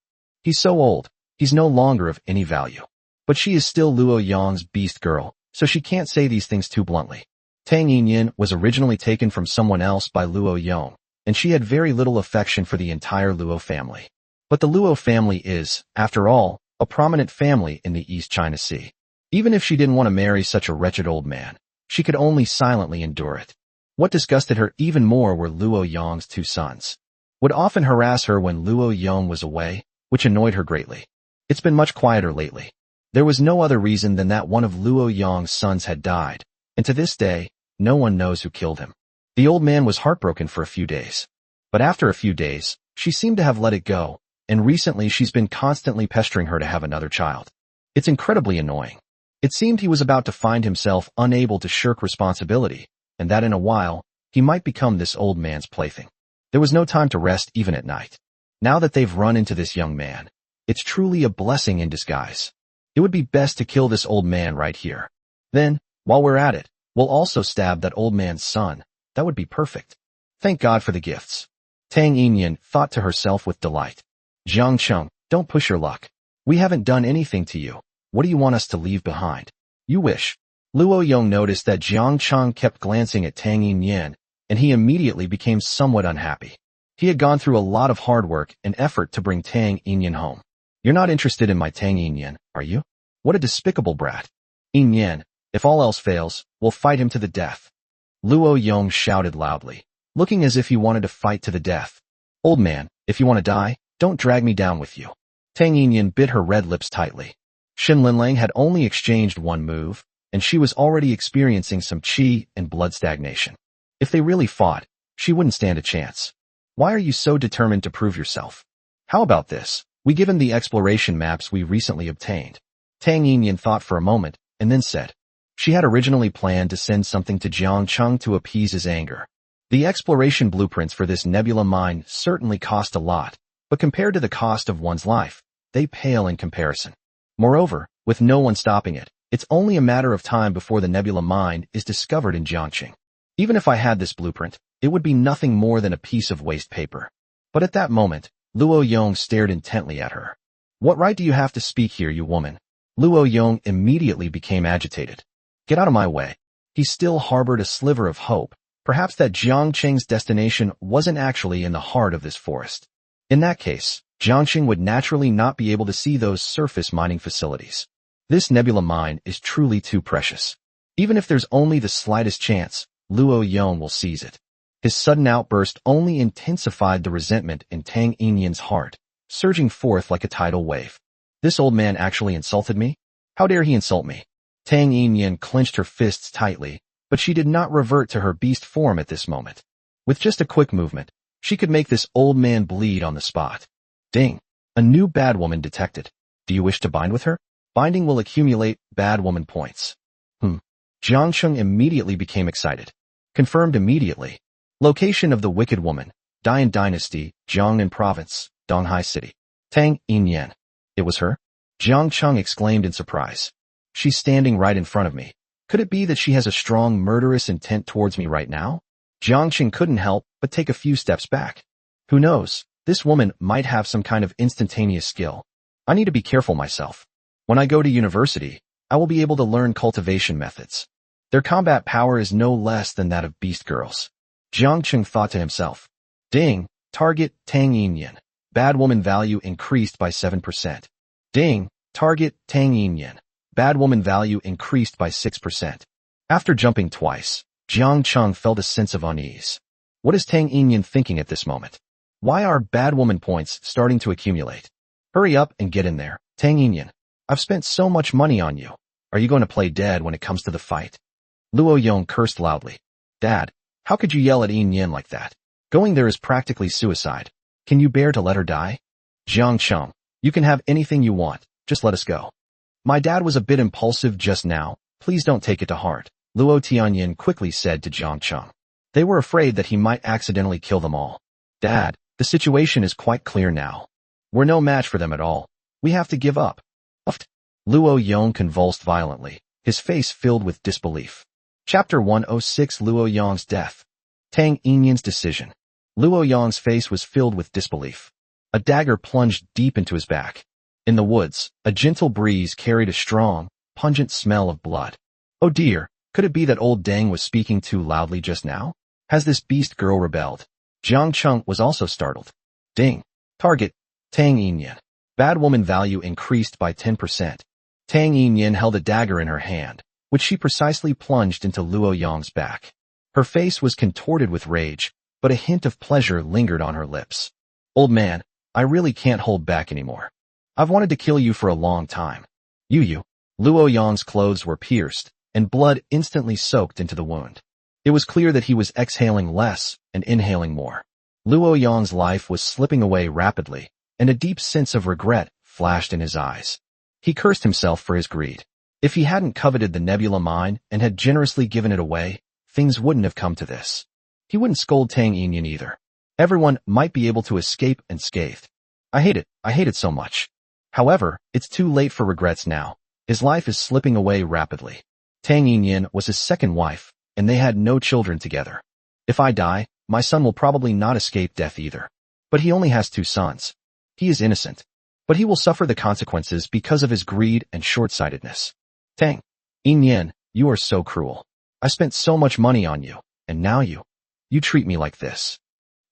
He's so old, he's no longer of any value. But she is still Luo Yong's beast girl, so she can't say these things too bluntly. Tang Yinyan was originally taken from someone else by Luo Yong, and she had very little affection for the entire Luo family. But the Luo family is, after all, a prominent family in the East China Sea. Even if she didn't want to marry such a wretched old man, she could only silently endure it. What disgusted her even more were Luo Yong's two sons. Would often harass her when Luo Yong was away, which annoyed her greatly. It's been much quieter lately. There was no other reason than that one of Luo Yong's sons had died, and to this day, no one knows who killed him. The old man was heartbroken for a few days. But after a few days, she seemed to have let it go, and recently she's been constantly pestering her to have another child. It's incredibly annoying. It seemed he was about to find himself unable to shirk responsibility, and that in a while, he might become this old man's plaything. There was no time to rest even at night. Now that they've run into this young man, it's truly a blessing in disguise. It would be best to kill this old man right here. Then, while we're at it, we'll also stab that old man's son. That would be perfect. Thank God for the gifts. Tang Yinyan thought to herself with delight. Jiang Cheng, don't push your luck. We haven't done anything to you. What do you want us to leave behind? You wish. Luo Yong noticed that Jiang Cheng kept glancing at Tang Yinyan, and he immediately became somewhat unhappy. He had gone through a lot of hard work and effort to bring Tang Yinyan home. You're not interested in my Tang Yinyan, are you? What a despicable brat. Yinyan, if all else fails, we'll fight him to the death. Luo Yong shouted loudly, looking as if he wanted to fight to the death. Old man, if you want to die, don't drag me down with you. Tang Yinyan bit her red lips tightly. Shin Linlang had only exchanged one move, and she was already experiencing some qi and blood stagnation. If they really fought, she wouldn't stand a chance. Why are you so determined to prove yourself? How about this? We give him the exploration maps we recently obtained. Tang Yinyan thought for a moment, and then said. She had originally planned to send something to Jiang Cheng to appease his anger. The exploration blueprints for this nebula mine certainly cost a lot, but compared to the cost of one's life, they pale in comparison. Moreover, with no one stopping it, it's only a matter of time before the nebula mine is discovered in Jiangxing. Even if I had this blueprint, it would be nothing more than a piece of waste paper. But at that moment, Luo Yong stared intently at her. What right do you have to speak here, you woman? Luo Yong immediately became agitated. Get out of my way. He still harbored a sliver of hope, perhaps that Jiangqing's destination wasn't actually in the heart of this forest. In that case, Jiangxing would naturally not be able to see those surface mining facilities. This nebula mine is truly too precious. Even if there's only the slightest chance, Luo Yong will seize it. His sudden outburst only intensified the resentment in Tang Yinyan's heart, surging forth like a tidal wave. This old man actually insulted me? How dare he insult me? Tang Yinyan clenched her fists tightly, but she did not revert to her beast form at this moment. With just a quick movement, she could make this old man bleed on the spot. Ding! A new bad woman detected. Do you wish to bind with her? Binding will accumulate bad woman points. Jiang Cheng immediately became excited. Confirmed immediately. Location of the wicked woman, Dian Dynasty, Jiangnan Province, Donghai City. Tang Yinyan. It was her? Jiang Cheng exclaimed in surprise. She's standing right in front of me. Could it be that she has a strong murderous intent towards me right now? Jiang Cheng couldn't help but take a few steps back. Who knows, this woman might have some kind of instantaneous skill. I need to be careful myself. When I go to university, I will be able to learn cultivation methods. Their combat power is no less than that of beast girls. Jiang Cheng thought to himself. Ding, target Tang Yinyan. Bad woman value increased by 7%. Ding, target Tang Yinyan. Bad woman value increased by 6%. After jumping twice, Jiang Cheng felt a sense of unease. What is Tang Yinyan thinking at this moment? Why are bad woman points starting to accumulate? Hurry up and get in there, Tang Yinyan. I've spent so much money on you. Are you going to play dead when it comes to the fight? Luo Yong cursed loudly. Dad, how could you yell at Yinyan like that? Going there is practically suicide. Can you bear to let her die? Jiang Cheng, you can have anything you want, just let us go. My dad was a bit impulsive just now, please don't take it to heart, Luo Tianyin quickly said to Jiang Cheng. They were afraid that he might accidentally kill them all. Dad, the situation is quite clear now. We're no match for them at all. We have to give up. Uft. Luo Yong convulsed violently, his face filled with disbelief. Chapter 106 Luo Yong's death. Tang Yinyan's decision. Luo Yong's face was filled with disbelief. A dagger plunged deep into his back. In the woods, a gentle breeze carried a strong, pungent smell of blood. Oh dear, could it be that old Deng was speaking too loudly just now? Has this beast girl rebelled? Jiang Cheng was also startled. Ding. Target. Tang Yinyan. Bad woman value increased by 10%. Tang Yin held a dagger in her hand, which she precisely plunged into Luo Yong's back. Her face was contorted with rage, but a hint of pleasure lingered on her lips. Old man, I really can't hold back anymore. I've wanted to kill you for a long time. You. Luo Yong's clothes were pierced, and blood instantly soaked into the wound. It was clear that he was exhaling less and inhaling more. Luo Yong's life was slipping away rapidly, and a deep sense of regret flashed in his eyes. He cursed himself for his greed. If he hadn't coveted the nebula mine and had generously given it away, things wouldn't have come to this. He wouldn't scold Tang Yin either. Everyone might be able to escape unscathed. I hate it so much. However, it's too late for regrets now. His life is slipping away rapidly. Tang Yin was his second wife, and they had no children together. If I die, my son will probably not escape death either. But he only has 2 sons. He is innocent. But he will suffer the consequences because of his greed and short-sightedness. Tang Yin, you are so cruel. I spent so much money on you, and now you treat me like this.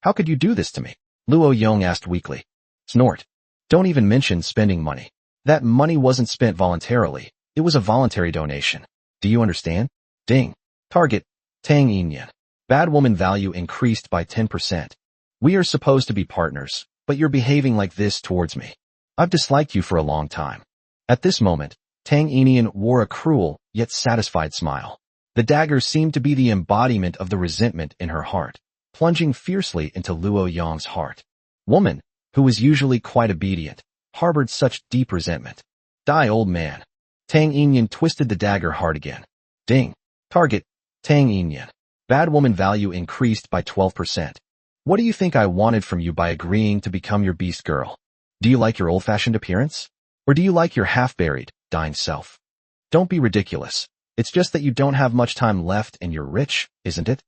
How could you do this to me? Luo Yong asked weakly. Snort. Don't even mention spending money. That money wasn't spent voluntarily. It was a voluntary donation. Do you understand? Ding. Target. Tang Yin. Bad woman value increased by 10%. We are supposed to be partners, but you're behaving like this towards me. I've disliked you for a long time. At this moment, Tang Yin wore a cruel, yet satisfied smile. The dagger seemed to be the embodiment of the resentment in her heart, plunging fiercely into Luo Yong's heart. Woman, who was usually quite obedient, harbored such deep resentment. Die, old man. Tang Yin twisted the dagger hard again. Ding. Target. Tang Yin. Bad woman value increased by 12%. What do you think I wanted from you by agreeing to become your beast girl? Do you like your old-fashioned appearance? Or do you like your half-buried, dying self? Don't be ridiculous. It's just that you don't have much time left and you're rich, isn't it?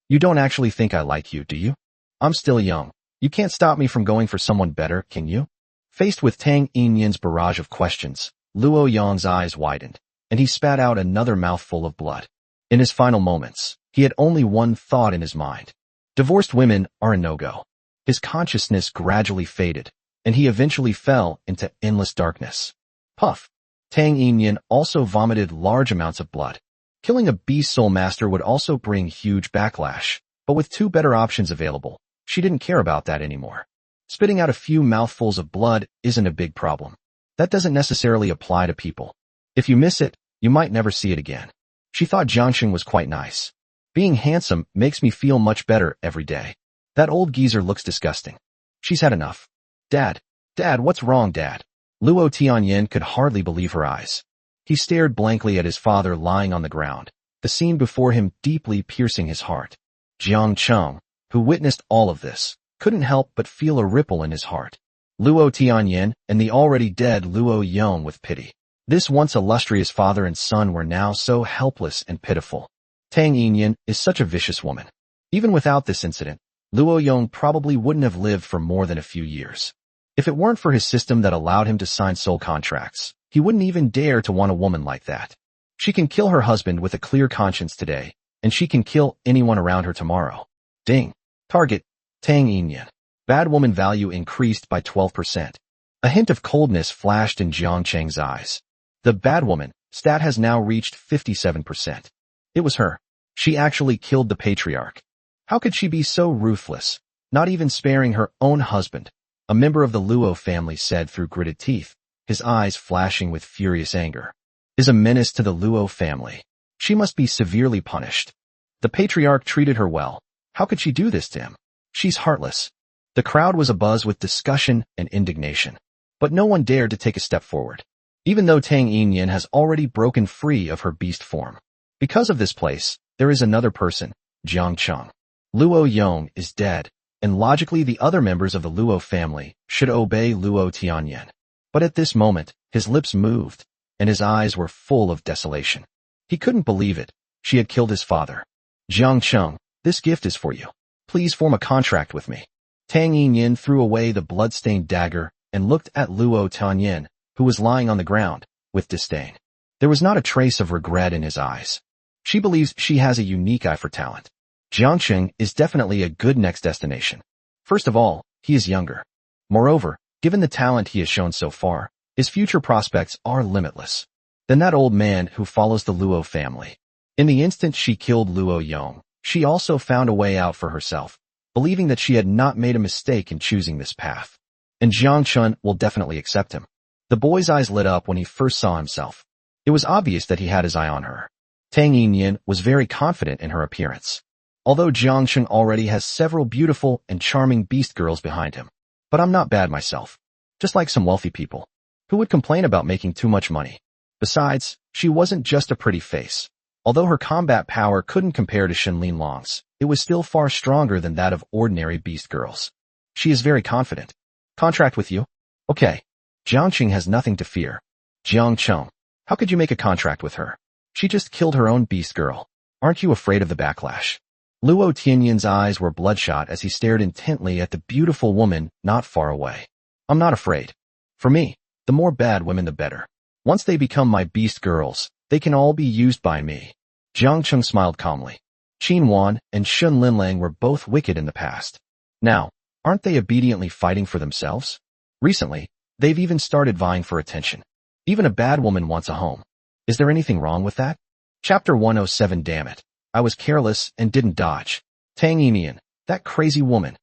You don't actually think I like you, do you? I'm still young. You can't stop me from going for someone better, can you? Faced with Tang Yin's barrage of questions, Luo Yong's eyes widened, and he spat out another mouthful of blood. In his final moments, he had only one thought in his mind. Divorced women are a no-go. His consciousness gradually faded, and he eventually fell into endless darkness. Puff. Tang Yin also vomited large amounts of blood. Killing a beast soul master would also bring huge backlash, but with 2 better options available, she didn't care about that anymore. Spitting out a few mouthfuls of blood isn't a big problem. That doesn't necessarily apply to people. If you miss it, you might never see it again. She thought Jiangxing was quite nice. Being handsome makes me feel much better every day. That old geezer looks disgusting. She's had enough. Dad, what's wrong, Dad? Luo Tianyin could hardly believe her eyes. He stared blankly at his father lying on the ground, the scene before him deeply piercing his heart. Jiangcheng, who witnessed all of this, couldn't help but feel a ripple in his heart. Luo Tianyin and the already dead Luo Yong with pity. This once illustrious father and son were now so helpless and pitiful. Tang Yin is such a vicious woman. Even without this incident, Luo Yong probably wouldn't have lived for more than a few years. If it weren't for his system that allowed him to sign soul contracts, he wouldn't even dare to want a woman like that. She can kill her husband with a clear conscience today, and she can kill anyone around her tomorrow. Ding. Target. Tang Yin. Bad woman value increased by 12%. A hint of coldness flashed in Jiangcheng's eyes. The bad woman stat has now reached 57%. It was her. She actually killed the patriarch. How could she be so ruthless, not even sparing her own husband? A member of the Luo family said through gritted teeth, his eyes flashing with furious anger. Is a menace to the Luo family. She must be severely punished. The patriarch treated her well. How could she do this to him? She's heartless. The crowd was abuzz with discussion and indignation. But no one dared to take a step forward. Even though Tang Yin has already broken free of her beast form. Because of this place, there is another person, Jiangcheng. Luo Yong is dead, and logically the other members of the Luo family should obey Luo Tianyin. But at this moment, his lips moved, and his eyes were full of desolation. He couldn't believe it. She had killed his father. Jiangcheng, this gift is for you. Please form a contract with me. Tang Yin threw away the blood-stained dagger and looked at Luo Tianyin, who was lying on the ground, with disdain. There was not a trace of regret in his eyes. She believes she has a unique eye for talent. Jiangxing is definitely a good next destination. First of all, he is younger. Moreover, given the talent he has shown so far, his future prospects are limitless. Then that old man who follows the Luo family. In the instant she killed Luo Yong, she also found a way out for herself, believing that she had not made a mistake in choosing this path. And Jiang Chun will definitely accept him. The boy's eyes lit up when he first saw himself. It was obvious that he had his eye on her. Tang Yinyan was very confident in her appearance. Although Jiang Chun already has several beautiful and charming beast girls behind him. But I'm not bad myself. Just like some wealthy people. Who would complain about making too much money? Besides, she wasn't just a pretty face. Although her combat power couldn't compare to Shenlin Long's, it was still far stronger than that of ordinary beast girls. She is very confident. Contract with you? Okay. Jiangqing has nothing to fear. Jiang Cheng, how could you make a contract with her? She just killed her own beast girl. Aren't you afraid of the backlash? Luo Tianyan's eyes were bloodshot as he stared intently at the beautiful woman not far away. I'm not afraid. For me, the more bad women the better. Once they become my beast girls, they can all be used by me. Jiang Cheng smiled calmly. Qin Wan and Shun Linlang were both wicked in the past. Now, aren't they obediently fighting for themselves? Recently, they've even started vying for attention. Even a bad woman wants a home. Is there anything wrong with that? Chapter 107. Damn it. I was careless and didn't dodge. Tang Yinian, that crazy woman.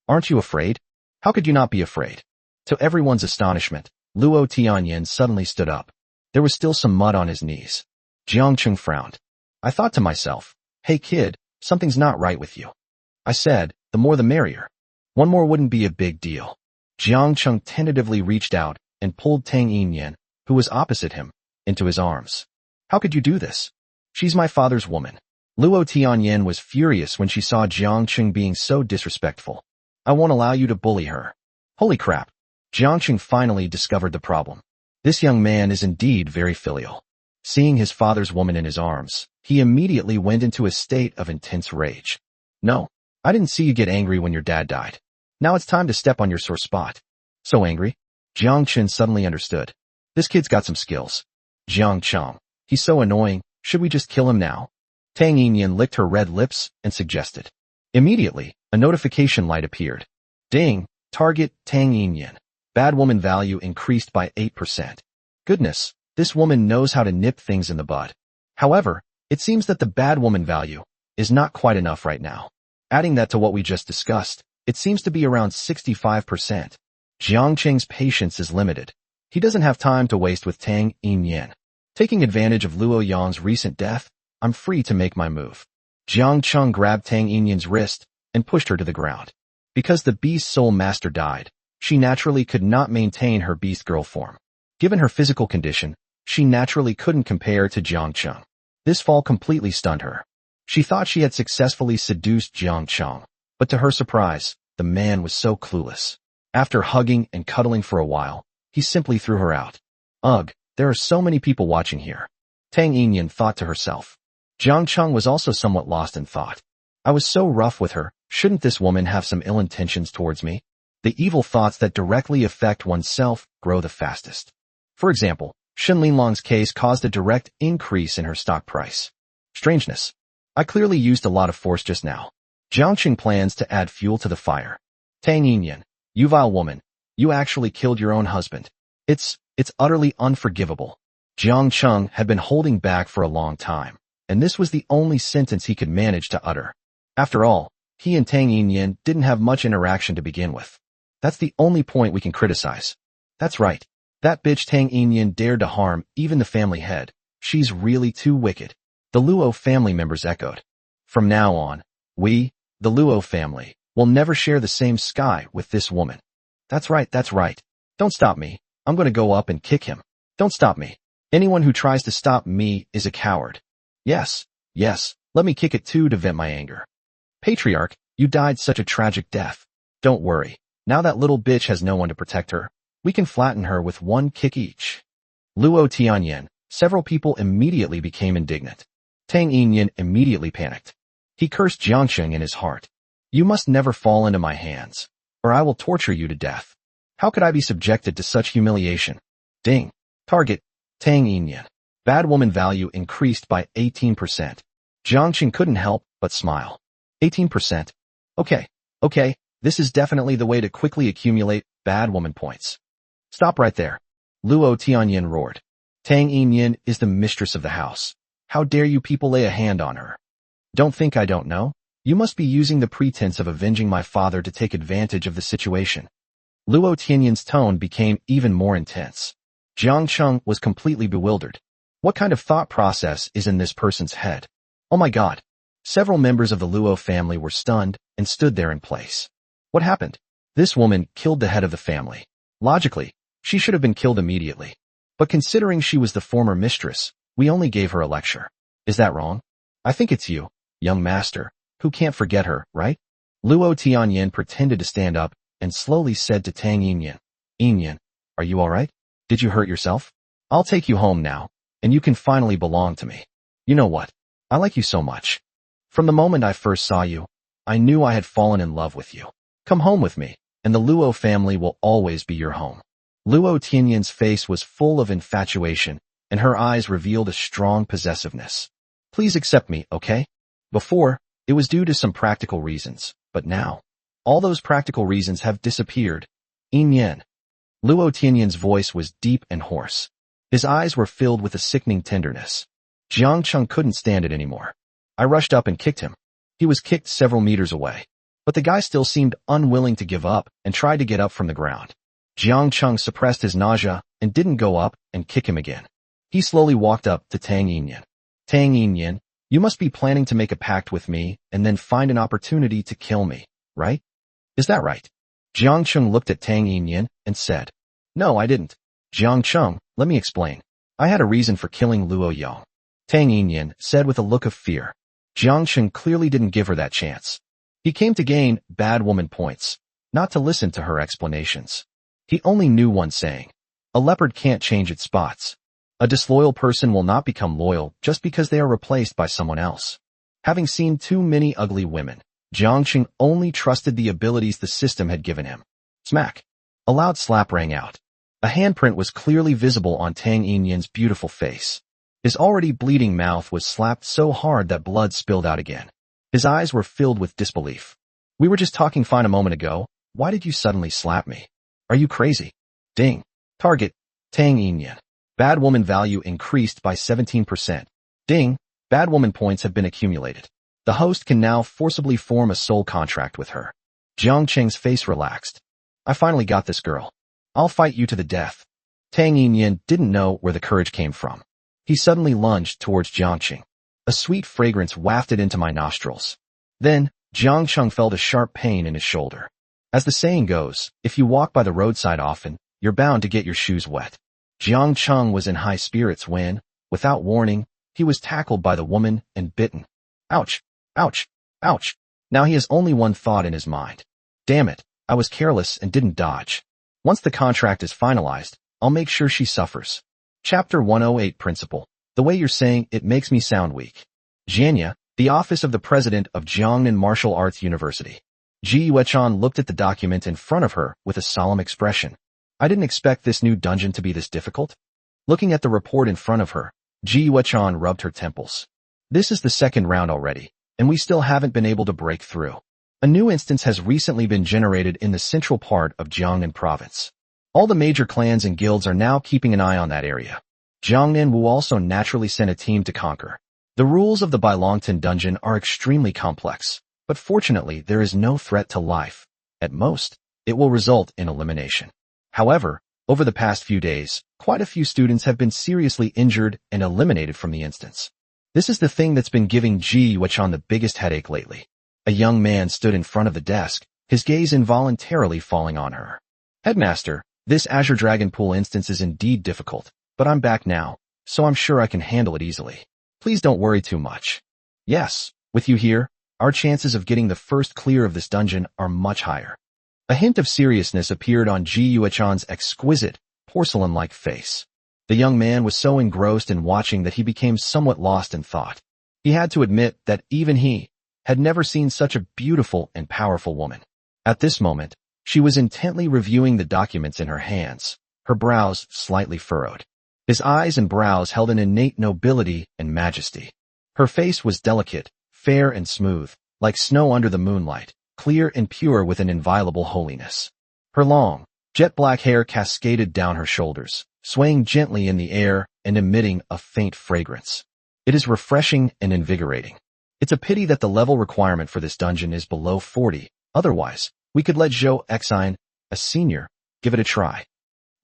Aren't you afraid? How could you not be afraid? To everyone's astonishment, Luo Tianyan suddenly stood up. There was still some mud on his knees. Jiang Cheng frowned. I thought to myself, hey kid, something's not right with you. I said, the more the merrier. One more wouldn't be a big deal. Jiang Cheng tentatively reached out and pulled Tang Yinyan, who was opposite him, into his arms. How could you do this? She's my father's woman. Luo Tianyan was furious when she saw Jiang Cheng being so disrespectful. I won't allow you to bully her. Holy crap. Jiang Cheng finally discovered the problem. This young man is indeed very filial. Seeing his father's woman in his arms, he immediately went into a state of intense rage. No, I didn't see you get angry when your dad died. Now it's time to step on your sore spot. So angry? Jiang Chen suddenly understood. This kid's got some skills. Jiang Cheng, he's so annoying, should we just kill him now? Tang Yinyan licked her red lips and suggested. Immediately, a notification light appeared. Ding, target Tang Yinyan. Bad woman value increased by 8%. Goodness, this woman knows how to nip things in the bud. However, it seems that the bad woman value is not quite enough right now. Adding that to what we just discussed, it seems to be around 65%. Jiang Cheng's patience is limited. He doesn't have time to waste with Tang Yinyan. Taking advantage of Luo Yang's recent death, I'm free to make my move. Jiang Cheng grabbed Tang Yinyan's wrist and pushed her to the ground. Because the beast soul master died, she naturally could not maintain her beast girl form. Given her physical condition, she naturally couldn't compare to Jiang Cheng. This fall completely stunned her. She thought she had successfully seduced Jiang Cheng, but to her surprise, the man was so clueless. After hugging and cuddling for a while, he simply threw her out. Ugh, there are so many people watching here. Tang Yinyan thought to herself. Jiang Cheng was also somewhat lost in thought. I was so rough with her, shouldn't this woman have some ill intentions towards me? The evil thoughts that directly affect oneself grow the fastest. For example, Shen Linlong's case caused a direct increase in her stock price. Strangeness. I clearly used a lot of force just now. Jiang Qing plans to add fuel to the fire. Tang Yinyan, you vile woman, you actually killed your own husband. It's utterly unforgivable. Jiang Cheng had been holding back for a long time, and this was the only sentence he could manage to utter. After all, he and Tang Yinyan didn't have much interaction to begin with. That's the only point we can criticize. That's right. That bitch Tang Yinyan dared to harm even the family head. She's really too wicked. The Luo family members echoed. From now on, we, the Luo family, will never share the same sky with this woman. That's right, that's right. Don't stop me. I'm going to go up and kick him. Don't stop me. Anyone who tries to stop me is a coward. Yes, let me kick it too to vent my anger. Patriarch, you died such a tragic death. Don't worry. Now that little bitch has no one to protect her, we can flatten her with one kick each. Luo Tianyan, several people immediately became indignant. Tang Yinyan immediately panicked. He cursed Jiangsheng in his heart. You must never fall into my hands, or I will torture you to death. How could I be subjected to such humiliation? Ding. Target. Tang Yinyan. Bad woman value increased by 18%. Jiangsheng couldn't help but smile. 18%. Okay. This is definitely the way to quickly accumulate bad woman points. Stop right there. Luo Tianyan roared. Tang Yin is the mistress of the house. How dare you people lay a hand on her? Don't think I don't know. You must be using the pretense of avenging my father to take advantage of the situation. Luo Tianyan's tone became even more intense. Jiang Cheng was completely bewildered. What kind of thought process is in this person's head? Oh my god. Several members of the Luo family were stunned and stood there in place. What happened? This woman killed the head of the family. Logically, she should have been killed immediately. But considering she was the former mistress, we only gave her a lecture. Is that wrong? I think it's you, young master, who can't forget her, right? Luo Tianyan pretended to stand up and slowly said to Tang Yin, Yin, are you alright? Did you hurt yourself? I'll take you home now, and you can finally belong to me. You know what? I like you so much. From the moment I first saw you, I knew I had fallen in love with you. Come home with me, and the Luo family will always be your home. Luo Tianyan's face was full of infatuation, and her eyes revealed a strong possessiveness. Please accept me, okay? Before, it was due to some practical reasons, but now, all those practical reasons have disappeared. Yin. Luo Tianyan's voice was deep and hoarse. His eyes were filled with a sickening tenderness. Jiang Cheng couldn't stand it anymore. I rushed up and kicked him. He was kicked several meters away, but the guy still seemed unwilling to give up and tried to get up from the ground. Jiang Cheng suppressed his nausea and didn't go up and kick him again. He slowly walked up to Tang Yin. Tang Yin, you must be planning to make a pact with me and then find an opportunity to kill me, right? Is that right? Jiang Cheng looked at Tang Yin and said, No, I didn't. Jiang Cheng, let me explain. I had a reason for killing Luo Yong. Tang Yin said with a look of fear. Jiang Cheng clearly didn't give her that chance. He came to gain bad woman points, not to listen to her explanations. He only knew one saying. A leopard can't change its spots. A disloyal person will not become loyal just because they are replaced by someone else. Having seen too many ugly women, Jiang Cheng only trusted the abilities the system had given him. Smack. A loud slap rang out. A handprint was clearly visible on Tang Yin's beautiful face. His already bleeding mouth was slapped so hard that blood spilled out again. His eyes were filled with disbelief. We were just talking fine a moment ago. Why did you suddenly slap me? Are you crazy? Ding. Target. Tang Yin. Bad woman value increased by 17%. Ding. Bad woman points have been accumulated. The host can now forcibly form a soul contract with her. Jiang Cheng's face relaxed. I finally got this girl. I'll fight you to the death. Tang Yin didn't know where the courage came from. He suddenly lunged towards Jiang Cheng. A sweet fragrance wafted into my nostrils. Then, Jiang Cheng felt a sharp pain in his shoulder. As the saying goes, if you walk by the roadside often, you're bound to get your shoes wet. Jiang Cheng was in high spirits when, without warning, he was tackled by the woman and bitten. Ouch! Ouch! Ouch! Now he has only one thought in his mind. Damn it, I was careless and didn't dodge. Once the contract is finalized, I'll make sure she suffers. Chapter 108 Principle. The way you're saying it makes me sound weak. Jianya, the office of the president of Jiangnan Martial Arts University. Ji Yuechan looked at the document in front of her with a solemn expression. I didn't expect this new dungeon to be this difficult. Looking at the report in front of her, Ji Yuechan rubbed her temples. This is the second round already, and we still haven't been able to break through. A new instance has recently been generated in the central part of Jiangnan province. All the major clans and guilds are now keeping an eye on that area. Jiangnan will also naturally send a team to conquer. The rules of the Bailongtan dungeon are extremely complex, but fortunately there is no threat to life. At most, it will result in elimination. However, over the past few days, quite a few students have been seriously injured and eliminated from the instance. This is the thing that's been giving Ji Yuechan the biggest headache lately. A young man stood in front of the desk, his gaze involuntarily falling on her. Headmaster, this Azure Dragon Pool instance is indeed difficult, but I'm back now, so I'm sure I can handle it easily. Please don't worry too much. Yes, with you here, our chances of getting the first clear of this dungeon are much higher. A hint of seriousness appeared on Ji Yuechan's exquisite, porcelain-like face. The young man was so engrossed in watching that he became somewhat lost in thought. He had to admit that even he had never seen such a beautiful and powerful woman. At this moment, she was intently reviewing the documents in her hands, her brows slightly furrowed. His eyes and brows held an innate nobility and majesty. Her face was delicate, fair and smooth, like snow under the moonlight, clear and pure with an inviolable holiness. Her long, jet-black hair cascaded down her shoulders, swaying gently in the air and emitting a faint fragrance. It is refreshing and invigorating. It's a pity that the level requirement for this dungeon is below 40, otherwise, we could let Zhou Exine, a senior, give it a try.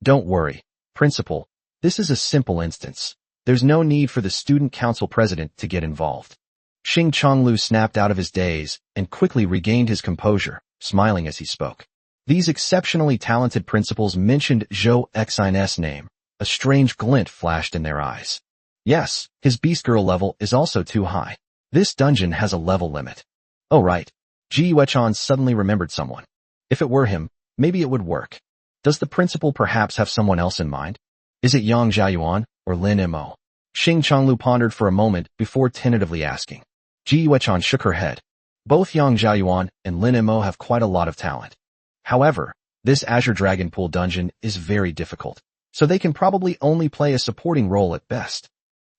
Don't worry, Principal, this is a simple instance. There's no need for the student council president to get involved. Xing Chonglu snapped out of his daze and quickly regained his composure, smiling as he spoke. These exceptionally talented principals mentioned Zhou Exine's name. A strange glint flashed in their eyes. Yes, his beast girl level is also too high. This dungeon has a level limit. Oh right. Ji Yuechan suddenly remembered someone. If it were him, maybe it would work. Does the principal perhaps have someone else in mind? Is it Yang Jiayuan or Lin Mo? Xing Chonglu pondered for a moment before tentatively asking. Ji Yuechan shook her head. Both Yang Jiayuan and Lin Mo have quite a lot of talent. However, this Azure Dragon Pool dungeon is very difficult, so they can probably only play a supporting role at best.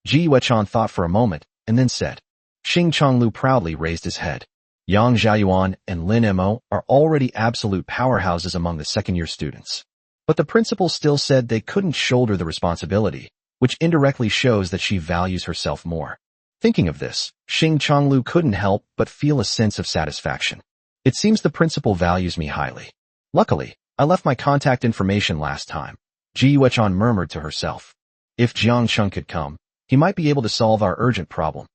Ji Yuechan thought for a moment, and then said. Xing Chonglu proudly raised his head. Yang Jiayuan and Lin Mo are already absolute powerhouses among the second-year students. But the principal still said they couldn't shoulder the responsibility, which indirectly shows that she values herself more. Thinking of this, Xing Chonglu couldn't help but feel a sense of satisfaction. It seems the principal values me highly. Luckily, I left my contact information last time. Ji Yuechan murmured to herself. If Jiang Cheng could come, he might be able to solve our urgent problem.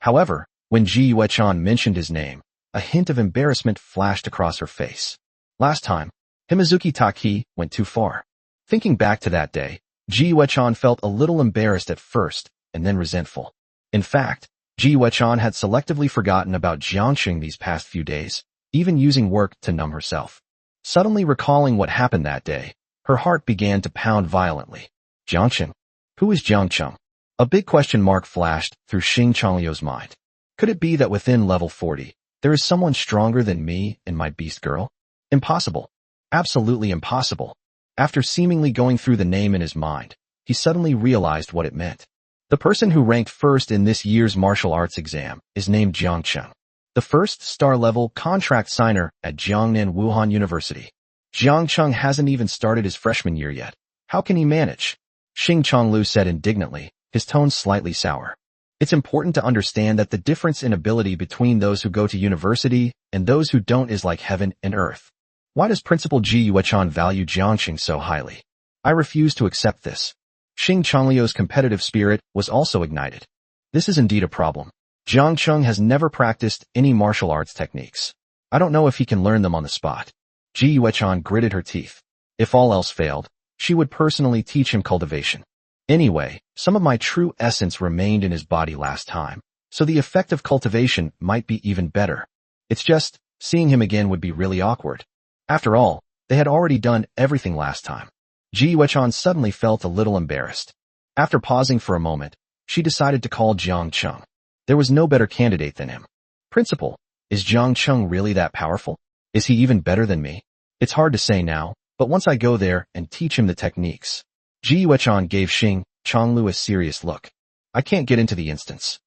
However, when Ji Yuechan mentioned his name, a hint of embarrassment flashed across her face. Last time, Himizuki Taki went too far. Thinking back to that day, Ji Yuechan felt a little embarrassed at first, and then resentful. In fact, Ji Yuechan had selectively forgotten about Jiangqing these past few days, even using work to numb herself. Suddenly recalling what happened that day, her heart began to pound violently. Jiangqing? Who is Jiangqing? A big question mark flashed through Xing Chonglu's mind. Could it be that within level 40, there is someone stronger than me and my beast girl? Impossible. Absolutely impossible. After seemingly going through the name in his mind, he suddenly realized what it meant. The person who ranked first in this year's martial arts exam is named Jiangqing, the first star-level contract signer at Jiangnan Wuhan University. Jiangqing hasn't even started his freshman year yet. How can he manage? Xing Chonglu said indignantly, his tone slightly sour. It's important to understand that the difference in ability between those who go to university and those who don't is like heaven and earth. Why does Principal Ji Yuechan value Jiangqing so highly? I refuse to accept this. Xing Chonglu's competitive spirit was also ignited. This is indeed a problem. Jiangqing has never practiced any martial arts techniques. I don't know if he can learn them on the spot. Ji Yuechan gritted her teeth. If all else failed, she would personally teach him cultivation. Anyway, some of my true essence remained in his body last time, so the effect of cultivation might be even better. It's just, seeing him again would be really awkward. After all, they had already done everything last time. Ji Yuechan suddenly felt a little embarrassed. After pausing for a moment, she decided to call Jiangqing. There was no better candidate than him. Principal, is Jiangqing really that powerful? Is he even better than me? It's hard to say now, but once I go there and teach him the techniques. Ji Yuechan gave Xing Chonglu a serious look. I can't get into the instance.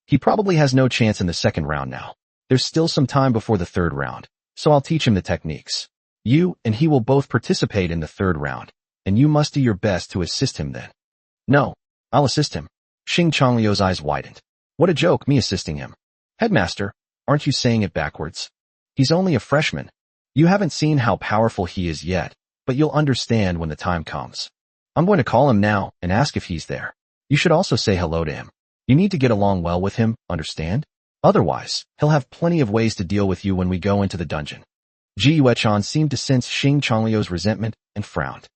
He probably has no chance in the second round now. There's still some time before the third round, so I'll teach him the techniques. You and he will both participate in the third round, and you must do your best to assist him then. No, I'll assist him. Xing Chonglu's eyes widened. What a joke, me assisting him. Headmaster, aren't you saying it backwards? He's only a freshman. You haven't seen how powerful he is yet, but you'll understand when the time comes. I'm going to call him now and ask if he's there. You should also say hello to him. You need to get along well with him, understand? Otherwise, he'll have plenty of ways to deal with you when we go into the dungeon. Ji Yuechan seemed to sense Xing Chonglu's resentment and frowned.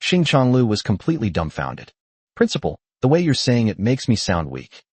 Xing Chonglu was completely dumbfounded. Principal, the way you're saying it makes me sound weak.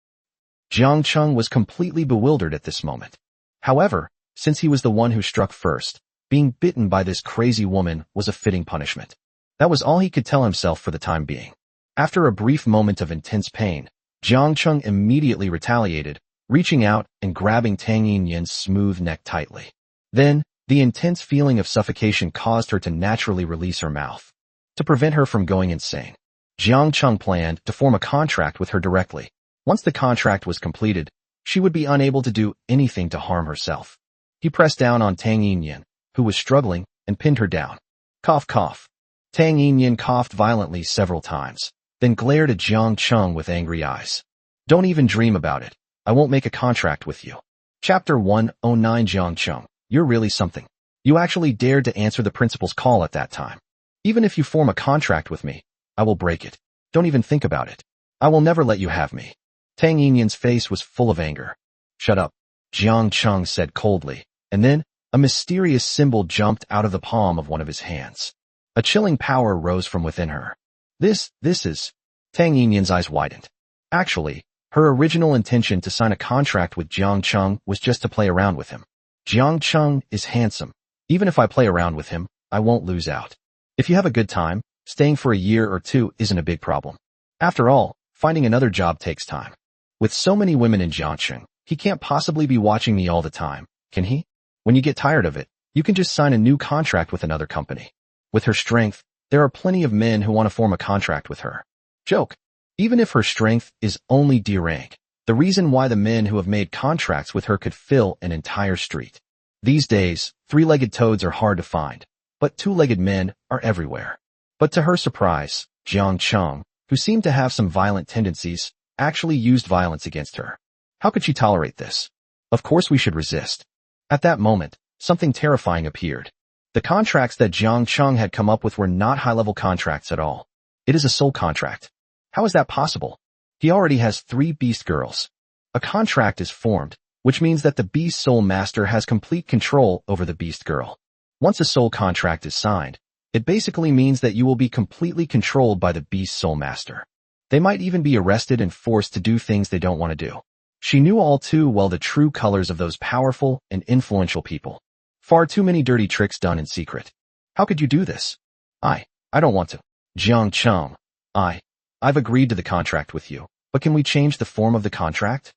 Jiangqing was completely bewildered at this moment. However, since he was the one who struck first, being bitten by this crazy woman was a fitting punishment. That was all he could tell himself for the time being. After a brief moment of intense pain, Jiangqing immediately retaliated, reaching out and grabbing Tang Yinyan's smooth neck tightly. Then, the intense feeling of suffocation caused her to naturally release her mouth. To prevent her from going insane, Jiangqing planned to form a contract with her directly. Once the contract was completed, she would be unable to do anything to harm herself. He pressed down on Tang Yinyan, who was struggling, and pinned her down. Cough cough. Tang Yinyan coughed violently several times, then glared at Jiang Chung with angry eyes. Don't even dream about it. I won't make a contract with you. Chapter 109 Jiang Chung, you're really something. You actually dared to answer the principal's call at that time. Even if you form a contract with me, I will break it. Don't even think about it. I will never let you have me. Tang Yinyan's face was full of anger. Shut up, Jiang Chung said coldly, and then a mysterious symbol jumped out of the palm of one of his hands. A chilling power rose from within her. This is... Tang Yinyan's eyes widened. Actually, her original intention to sign a contract with Jiang Chung was just to play around with him. Jiang Chung is handsome. Even if I play around with him, I won't lose out. If you have a good time, staying for a year or two isn't a big problem. After all, finding another job takes time. With so many women in Jiangcheng, he can't possibly be watching me all the time, can he? When you get tired of it, you can just sign a new contract with another company. With her strength, there are plenty of men who want to form a contract with her. Joke. Even if her strength is only D rank, the reason why the men who have made contracts with her could fill an entire street. These days, three-legged toads are hard to find, but two-legged men are everywhere. But to her surprise, Jiang Chung, who seemed to have some violent tendencies, actually used violence against her. How could she tolerate this? Of course we should resist. At that moment, something terrifying appeared. The contracts that Jiang Chung had come up with were not high-level contracts at all. It is a soul contract. How is that possible? He already has 3 beast girls. A contract is formed, which means that the beast soul master has complete control over the beast girl. Once a soul contract is signed, it basically means that you will be completely controlled by the beast soul master. They might even be arrested and forced to do things they don't want to do. She knew all too well the true colors of those powerful and influential people. Far too many dirty tricks done in secret. How could you do this? I don't want to. Jiang Chung, I've agreed to the contract with you, but can we change the form of the contract?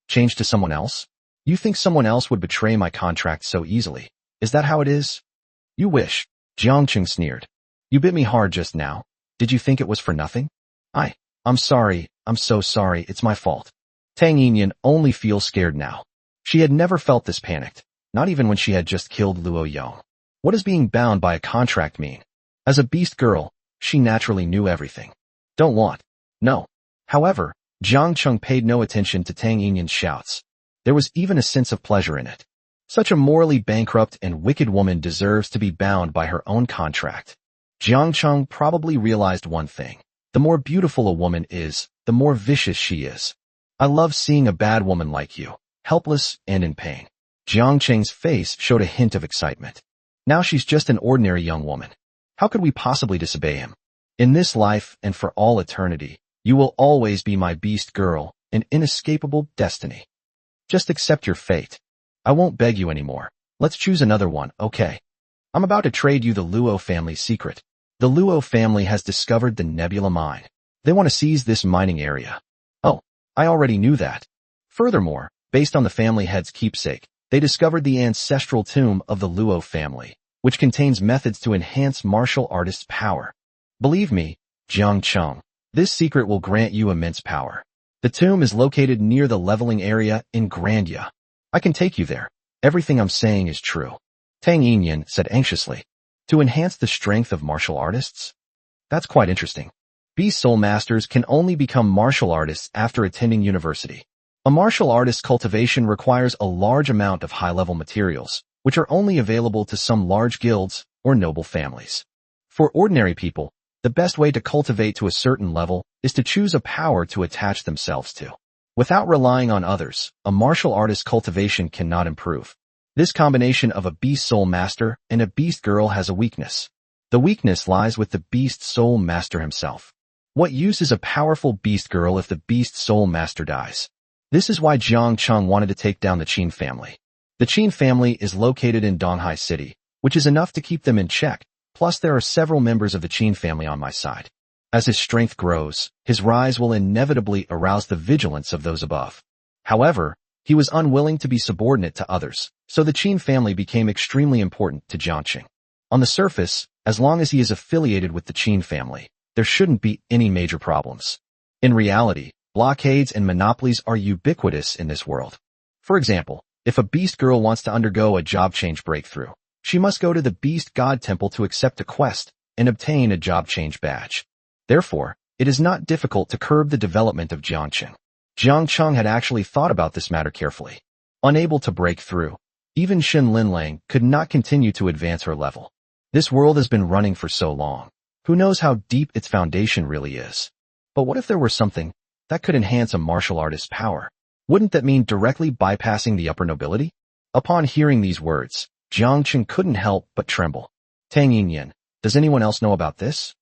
Change to someone else? You think someone else would betray my contract so easily? Is that how it is? You wish. Jiang Chung sneered. You bit me hard just now. Did you think it was for nothing? I'm sorry. I'm so sorry. It's my fault. Tang Yinyan only feels scared now. She had never felt this panicked, not even when she had just killed Luo Yong. What does being bound by a contract mean? As a beast girl, she naturally knew everything. Don't want. No. However, Jiang Chung paid no attention to Tang Yinyan's shouts. There was even a sense of pleasure in it. Such a morally bankrupt and wicked woman deserves to be bound by her own contract. Jiang Chung probably realized one thing. The more beautiful a woman is, the more vicious she is. I love seeing a bad woman like you, helpless and in pain. Jiang Cheng's face showed a hint of excitement. Now she's just an ordinary young woman. How could we possibly disobey him? In this life and for all eternity, you will always be my beast girl, an inescapable destiny. Just accept your fate. I won't beg you anymore. Let's choose another one, okay? I'm about to trade you the Luo family's secret. The Luo family has discovered the Nebula Mine. They want to seize this mining area. Oh, I already knew that. Furthermore, based on the family head's keepsake, they discovered the ancestral tomb of the Luo family, which contains methods to enhance martial artists' power. Believe me, Jiang Chung, this secret will grant you immense power. The tomb is located near the leveling area in Grandia. I can take you there. Everything I'm saying is true. Tang Yinyan said anxiously. To enhance the strength of martial artists? That's quite interesting. Beast soul masters can only become martial artists after attending university. A martial artist's cultivation requires a large amount of high-level materials, which are only available to some large guilds or noble families. For ordinary people, the best way to cultivate to a certain level is to choose a power to attach themselves to. Without relying on others, a martial artist's cultivation cannot improve. This combination of a beast soul master and a beast girl has a weakness. The weakness lies with the beast soul master himself. What use is a powerful beast girl if the beast soul master dies? This is why Jiang Chung wanted to take down the Qin family. The Qin family is located in Donghai City, which is enough to keep them in check. Plus, there are several members of the Qin family on my side. As his strength grows, his rise will inevitably arouse the vigilance of those above. However, he was unwilling to be subordinate to others, so the Qin family became extremely important to Jiangqing. On the surface, as long as he is affiliated with the Qin family, there shouldn't be any major problems. In reality, blockades and monopolies are ubiquitous in this world. For example, if a beast girl wants to undergo a job change breakthrough, she must go to the Beast God Temple to accept a quest, and obtain a job change badge. Therefore, it is not difficult to curb the development of Jiangqing. Jiang Cheng had actually thought about this matter carefully. Unable to break through, even Shin Linlang could not continue to advance her level. This world has been running for so long. Who knows how deep its foundation really is? But what if there were something that could enhance a martial artist's power? Wouldn't that mean directly bypassing the upper nobility? Upon hearing these words, Jiang Cheng couldn't help but tremble. Tang Yinyan, does anyone else know about this?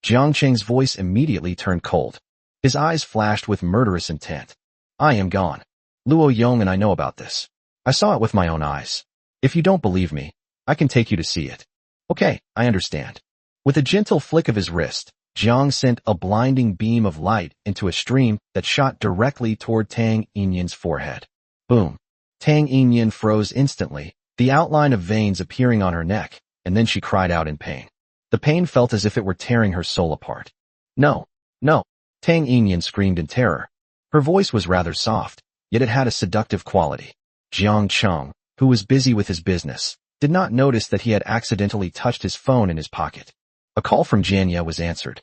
Jiang Cheng's voice immediately turned cold. His eyes flashed with murderous intent. I am gone. Luo Yong and I know about this. I saw it with my own eyes. If you don't believe me, I can take you to see it. Okay, I understand. With a gentle flick of his wrist, Jiang sent a blinding beam of light into a stream that shot directly toward Tang Yinyan's forehead. Boom. Tang Yinyan froze instantly, the outline of veins appearing on her neck, and then she cried out in pain. The pain felt as if it were tearing her soul apart. No, no, Tang Yinyan screamed in terror. Her voice was rather soft, yet it had a seductive quality. Jiang Cheng, who was busy with his business, did not notice that he had accidentally touched his phone in his pocket. A call from Jianya was answered.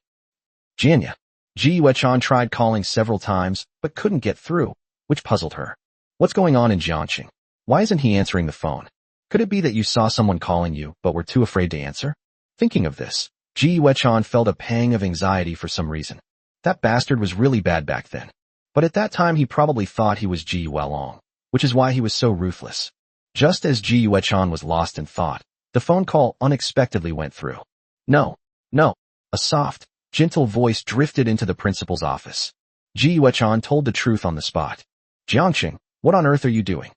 Jianya. Ji Yuechan tried calling several times, but couldn't get through, which puzzled her. What's going on in Jiangqing? Why isn't he answering the phone? Could it be that you saw someone calling you, but were too afraid to answer? Thinking of this, Ji Yuechan felt a pang of anxiety for some reason. That bastard was really bad back then. But at that time he probably thought he was Ji Yuelong, which is why he was so ruthless. Just as Ji Yuechan was lost in thought, the phone call unexpectedly went through. No, no. A soft, gentle voice drifted into the principal's office. Ji Yuechan told the truth on the spot. Jiangqing, what on earth are you doing?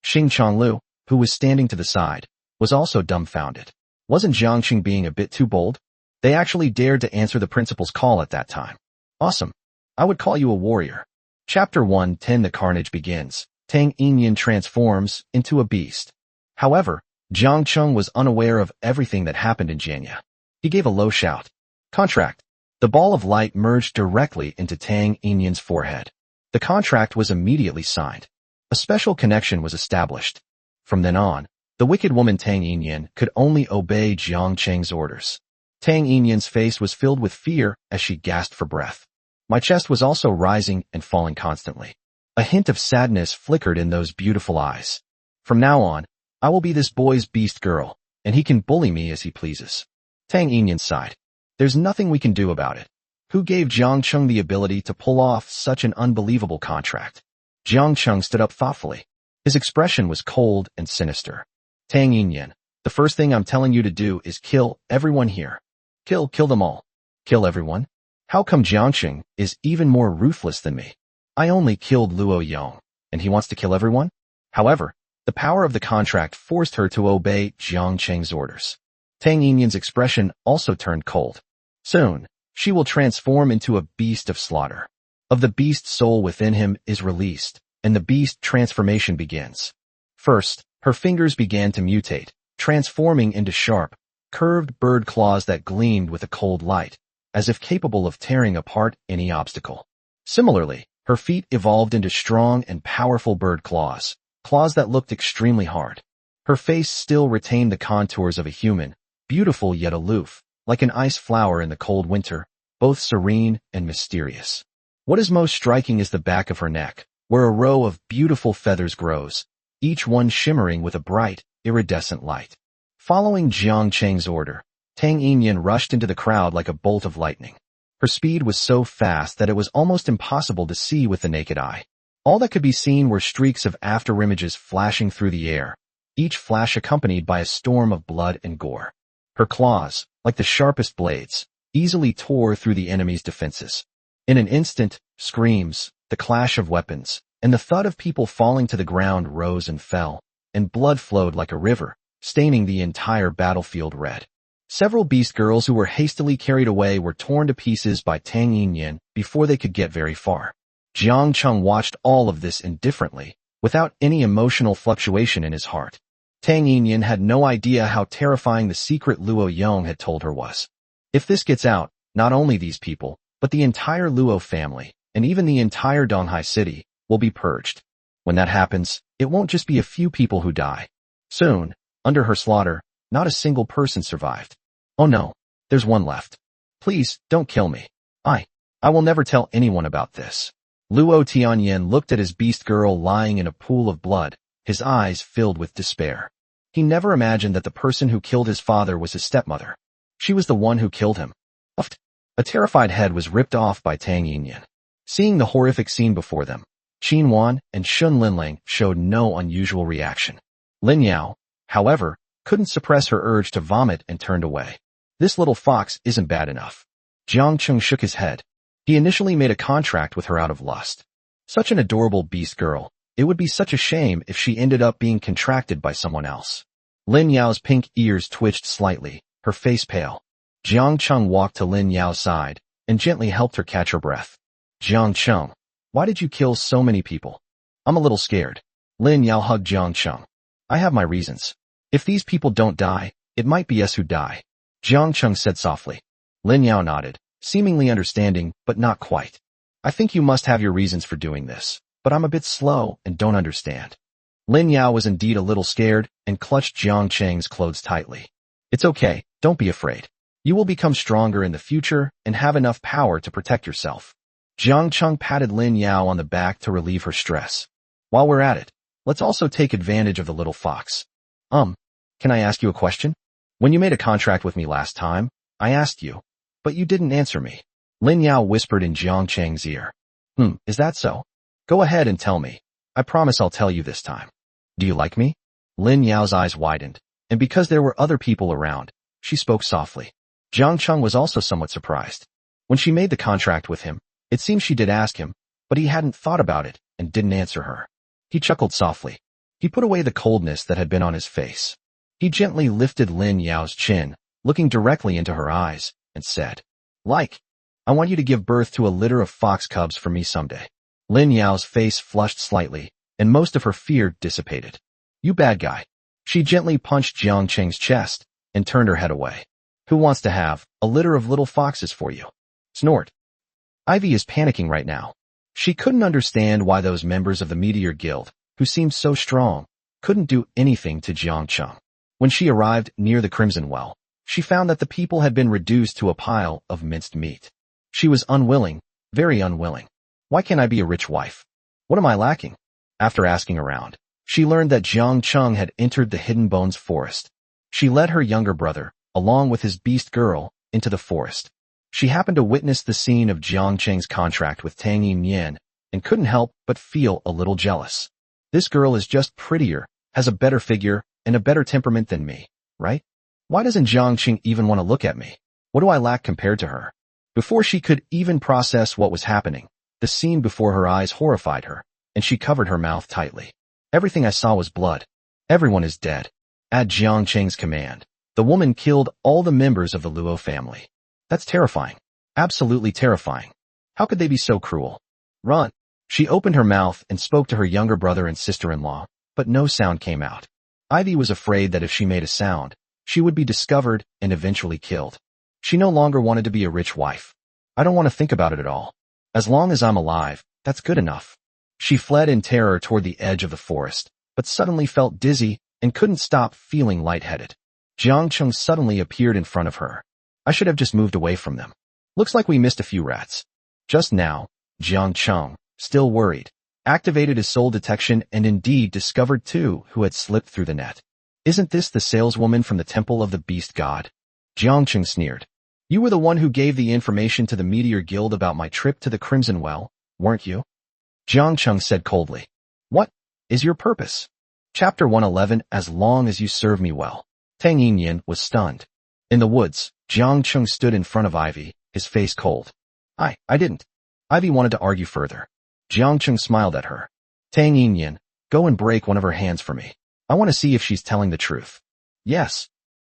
Xing Chonglu, who was standing to the side, was also dumbfounded. Wasn't Jiangqing being a bit too bold? They actually dared to answer the principal's call at that time. Awesome. I would call you a warrior. Chapter 110 The Carnage begins. Tang Yinyan transforms into a beast. However, Jiang Cheng was unaware of everything that happened in Jianya. He gave a low shout. Contract. The ball of light merged directly into Tang Yinyan's forehead. The contract was immediately signed. A special connection was established. From then on, the wicked woman Tang Yinyan could only obey Jiang Cheng's orders. Tang Yinyan's face was filled with fear as she gasped for breath. My chest was also rising and falling constantly. A hint of sadness flickered in those beautiful eyes. From now on, I will be this boy's beast girl, and he can bully me as he pleases. Tang Yinyan sighed. There's nothing we can do about it. Who gave Jiang Cheng the ability to pull off such an unbelievable contract? Jiang Cheng stood up thoughtfully. His expression was cold and sinister. Tang Yinyan, the first thing I'm telling you to do is kill everyone here. Kill them all. Kill everyone? How come Jiangqing is even more ruthless than me? I only killed Luo Yong, and he wants to kill everyone? However, the power of the contract forced her to obey Jiang Cheng's orders. Tang Yinyan's expression also turned cold. Soon, she will transform into a beast of slaughter. Of the beast soul within him is released, and the beast transformation begins. First, her fingers began to mutate, transforming into sharp, curved bird claws that gleamed with a cold light, as if capable of tearing apart any obstacle. Similarly, her feet evolved into strong and powerful bird claws, claws that looked extremely hard. Her face still retained the contours of a human, beautiful yet aloof, like an ice flower in the cold winter, both serene and mysterious. What is most striking is the back of her neck, where a row of beautiful feathers grows, each one shimmering with a bright, iridescent light. Following Jiang Cheng's order, Tang Yinyan rushed into the crowd like a bolt of lightning. Her speed was so fast that it was almost impossible to see with the naked eye. All that could be seen were streaks of afterimages flashing through the air, each flash accompanied by a storm of blood and gore. Her claws, like the sharpest blades, easily tore through the enemy's defenses. In an instant, screams, the clash of weapons, and the thud of people falling to the ground rose and fell, and blood flowed like a river, staining the entire battlefield red. Several beast girls who were hastily carried away were torn to pieces by Tang Yinyan before they could get very far. Jiang Cheng watched all of this indifferently, without any emotional fluctuation in his heart. Tang Yinyan had no idea how terrifying the secret Luo Yong had told her was. If this gets out, not only these people, but the entire Luo family, and even the entire Donghai city, will be purged. When that happens, it won't just be a few people who die. Soon, under her slaughter, not a single person survived. Oh no, There's one left. Please, don't kill me. I will never tell anyone about this. Luo Tianyan looked at his beast girl lying in a pool of blood, his eyes filled with despair. He never imagined that the person who killed his father was his stepmother. She was the one who killed him. A terrified head was ripped off by Tang Yinyan. Seeing the horrific scene before them, Qin Wan and Shun Linling showed no unusual reaction. Lin Yao, however, couldn't suppress her urge to vomit and turned away. This little fox isn't bad enough. Jiang Cheng shook his head. He initially made a contract with her out of lust. Such an adorable beast girl, it would be such a shame if she ended up being contracted by someone else. Lin Yao's pink ears twitched slightly, her face pale. Jiang Cheng walked to Lin Yao's side and gently helped her catch her breath. Jiang Cheng, why did you kill so many people? I'm a little scared. Lin Yao hugged Jiang Cheng. I have my reasons. If these people don't die, it might be us who die. Jiang Cheng said softly. Lin Yao nodded, seemingly understanding, but not quite. I think you must have your reasons for doing this, but I'm a bit slow and don't understand. Lin Yao was indeed a little scared and clutched Jiang Cheng's clothes tightly. It's okay, don't be afraid. You will become stronger in the future and have enough power to protect yourself. Jiang Cheng patted Lin Yao on the back to relieve her stress. While we're at it, let's also take advantage of the little fox. Can I ask you a question? When you made a contract with me last time, I asked you, but you didn't answer me. Lin Yao whispered in Jiang Cheng's ear. Is that so? Go ahead and tell me. I promise I'll tell you this time. Do you like me? Lin Yao's eyes widened, and because there were other people around, she spoke softly. Jiang Cheng was also somewhat surprised. When she made the contract with him, it seemed she did ask him, but he hadn't thought about it and didn't answer her. He chuckled softly. He put away the coldness that had been on his face. He gently lifted Lin Yao's chin, looking directly into her eyes, and said, I want you to give birth to a litter of fox cubs for me someday. Lin Yao's face flushed slightly, and most of her fear dissipated. You bad guy. She gently punched Jiang Cheng's chest and turned her head away. Who wants to have a litter of little foxes for you? Snort. Ivy is panicking right now. She couldn't understand why those members of the Meteor Guild, who seemed so strong, couldn't do anything to Jiang Cheng. When she arrived near the Crimson Well, she found that the people had been reduced to a pile of minced meat. She was unwilling, very unwilling. Why can't I be a rich wife? What am I lacking? After asking around, she learned that Jiang Cheng had entered the Hidden Bones forest. She led her younger brother, along with his beast girl, into the forest. She happened to witness the scene of Jiang Cheng's contract with Tang Yinyan and couldn't help but feel a little jealous. This girl is just prettier, has a better figure, and a better temperament than me, right? Why doesn't Jiang Cheng even want to look at me? What do I lack compared to her? Before she could even process what was happening, the scene before her eyes horrified her, and she covered her mouth tightly. Everything I saw was blood. Everyone is dead. At Jiang Cheng's command, the woman killed all the members of the Luo family. That's terrifying. Absolutely terrifying. How could they be so cruel? Run. She opened her mouth and spoke to her younger brother and sister-in-law, but no sound came out. Ivy was afraid that if she made a sound, she would be discovered and eventually killed. She no longer wanted to be a rich wife. I don't want to think about it at all. As long as I'm alive, that's good enough. She fled in terror toward the edge of the forest, but suddenly felt dizzy and couldn't stop feeling lightheaded. Jiang Cheng suddenly appeared in front of her. I should have just moved away from them. Looks like we missed a few rats. Just now, Jiang Cheng, still worried, activated his soul detection and indeed discovered two who had slipped through the net. Isn't this the saleswoman from the Temple of the Beast God? Jiang Cheng sneered. You were the one who gave the information to the Meteor Guild about my trip to the Crimson Well, weren't you? Jiang Cheng said coldly. What is your purpose? Chapter 111. As long as you serve me well. Tang Yinyan was stunned. In the woods, Jiang Cheng stood in front of Ivy, his face cold. I didn't. Ivy wanted to argue further. Jiang Cheng smiled at her. Tang Yinyan, go and break one of her hands for me. I want to see if she's telling the truth. Yes.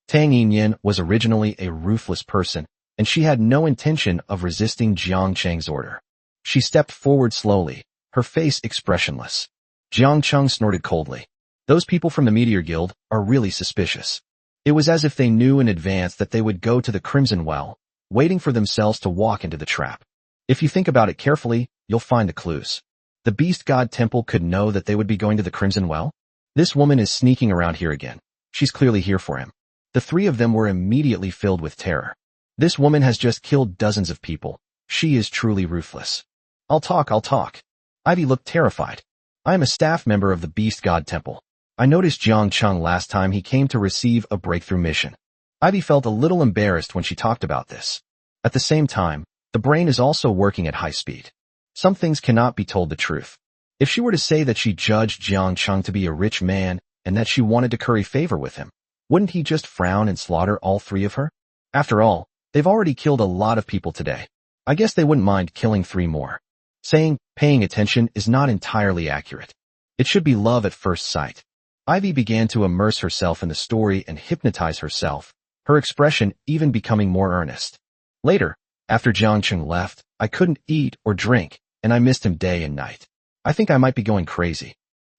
Tang Yinyan was originally a ruthless person, and she had no intention of resisting Jiang Cheng's order. She stepped forward slowly, her face expressionless. Jiang Cheng snorted coldly. Those people from the Meteor Guild are really suspicious. It was as if they knew in advance that they would go to the Crimson Well, waiting for themselves to walk into the trap. If you think about it carefully, you'll find the clues. The Beast God Temple could know that they would be going to the Crimson Well. This woman is sneaking around here again. She's clearly here for him. The three of them were immediately filled with terror. This woman has just killed dozens of people. She is truly ruthless. I'll talk. Ivy looked terrified. I am a staff member of the Beast God Temple. I noticed Jiang Chung last time he came to receive a breakthrough mission. Ivy felt a little embarrassed when she talked about this. At the same time, the brain is also working at high speed. Some things cannot be told the truth. If she were to say that she judged Jiang Chung to be a rich man and that she wanted to curry favor with him, wouldn't he just frown and slaughter all three of her? After all, they've already killed a lot of people today. I guess they wouldn't mind killing 3 more. Saying, paying attention is not entirely accurate. It should be love at first sight. Ivy began to immerse herself in the story and hypnotize herself, her expression even becoming more earnest. Later, after Jiang Chung left, I couldn't eat or drink, and I missed him day and night. I think I might be going crazy.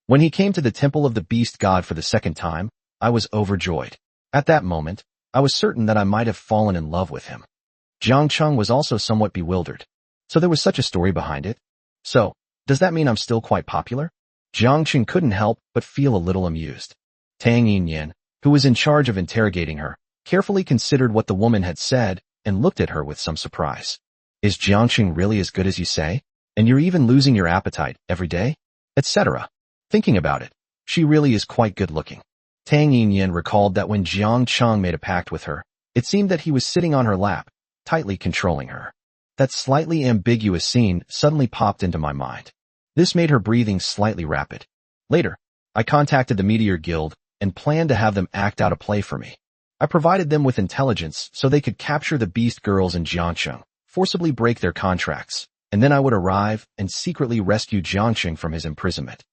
When he came to the Temple of the Beast God for the second time, I was overjoyed. At that moment, I was certain that I might have fallen in love with him. Jiang Chung was also somewhat bewildered. So there was such a story behind it? So, does that mean I'm still quite popular? Jiang Chung couldn't help but feel a little amused. Tang Yinyan, who was in charge of interrogating her, carefully considered what the woman had said and looked at her with some surprise. Is Jiang Chung really as good as you say? And you're even losing your appetite every day? Etc. Thinking about it, she really is quite good looking. Tang Yinyan recalled that when Jiang Chung made a pact with her, it seemed that he was sitting on her lap, tightly controlling her. That slightly ambiguous scene suddenly popped into my mind. This made her breathing slightly rapid. Later, I contacted the Meteor Guild and planned to have them act out a play for me. I provided them with intelligence so they could capture the Beast Girls in Jiangcheng, forcibly break their contracts, and then I would arrive and secretly rescue Jiangcheng from his imprisonment.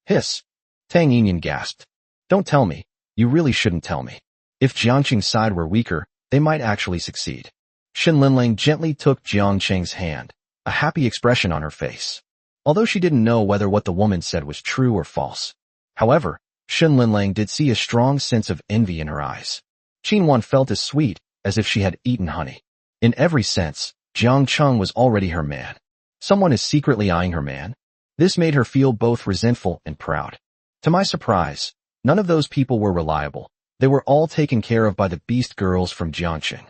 Hiss! Tang Yinyan gasped. Don't tell me. You really shouldn't tell me. If Jiangcheng's side were weaker, they might actually succeed. Shen Linlang gently took Jiangcheng's hand, a happy expression on her face. Although she didn't know whether what the woman said was true or false. However, Shen Linlang did see a strong sense of envy in her eyes. Qinwan felt as sweet as if she had eaten honey. In every sense, Jiang Chung was already her man. Someone is secretly eyeing her man. This made her feel both resentful and proud. To my surprise, none of those people were reliable. They were all taken care of by the Beast Girls from Jiangcheng.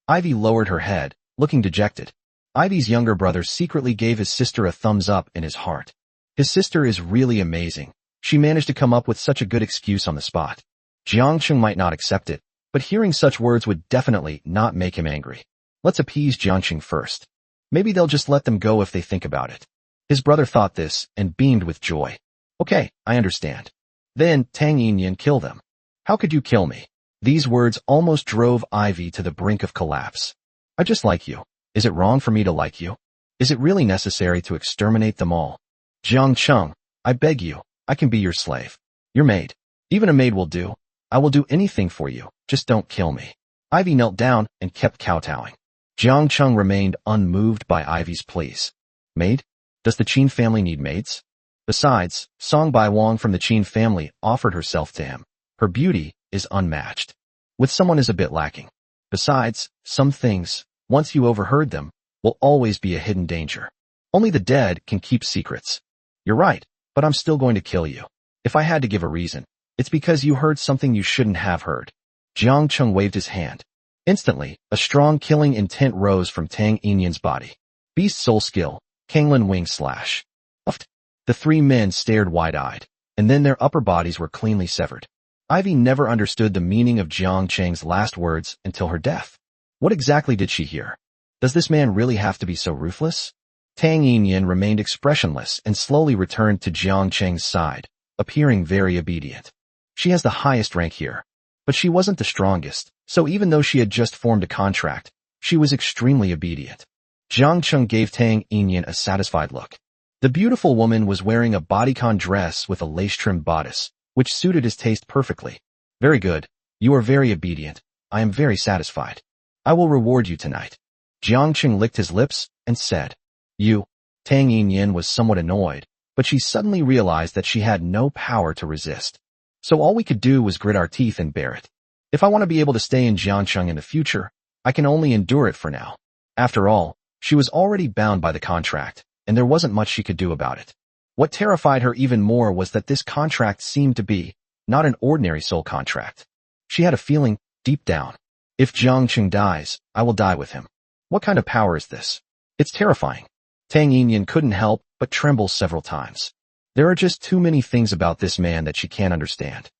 Ivy lowered her head, looking dejected. Ivy's younger brother secretly gave his sister a thumbs up in his heart. His sister is really amazing. She managed to come up with such a good excuse on the spot. Jiangcheng might not accept it, but hearing such words would definitely not make him angry. Let's appease Jiangcheng first. Maybe they'll just let them go if they think about it. His brother thought this and beamed with joy. Okay, I understand. Then Tang Yinyan, kill them. How could you kill me? These words almost drove Ivy to the brink of collapse. I just like you. Is it wrong for me to like you? Is it really necessary to exterminate them all? Jiangcheng, I beg you, I can be your slave. Your maid. Even a maid will do. I will do anything for you, just don't kill me. Ivy knelt down and kept kowtowing. Jiangcheng remained unmoved by Ivy's pleas. Maid? Does the Qin family need maids? Besides, Song Bai Wang from the Qin family offered herself to him. Her beauty is unmatched. With someone is a bit lacking. Besides, some things, once you overheard them, will always be a hidden danger. Only the dead can keep secrets. You're right, but I'm still going to kill you. If I had to give a reason, it's because you heard something you shouldn't have heard. Jiangcheng waved his hand. Instantly, a strong killing intent rose from Tang Yinyan's body. Beast Soul Skill, Kanglin Wing Slash. Uffed. The 3 men stared wide-eyed, and then their upper bodies were cleanly severed. Ivy never understood the meaning of Jiangcheng's last words until her death. What exactly did she hear? Does this man really have to be so ruthless? Tang Yinyan remained expressionless and slowly returned to Jiangcheng's side, appearing very obedient. She has the highest rank here. But she wasn't the strongest, so even though she had just formed a contract, she was extremely obedient. Jiangcheng gave Tang Yinyan a satisfied look. The beautiful woman was wearing a bodycon dress with a lace-trimmed bodice, which suited his taste perfectly. Very good. You are very obedient. I am very satisfied. I will reward you tonight. Jiangcheng licked his lips and said, You. Tang Yinyan was somewhat annoyed, but she suddenly realized that she had no power to resist. So all we could do was grit our teeth and bear it. If I want to be able to stay in Jiangcheng in the future, I can only endure it for now. After all, she was already bound by the contract, and there wasn't much she could do about it. What terrified her even more was that this contract seemed to be not an ordinary soul contract. She had a feeling, deep down, If Jiangqing dies, I will die with him. What kind of power is this? It's terrifying. Tang Yinyan couldn't help but tremble several times. There are just too many things about this man that she can't understand.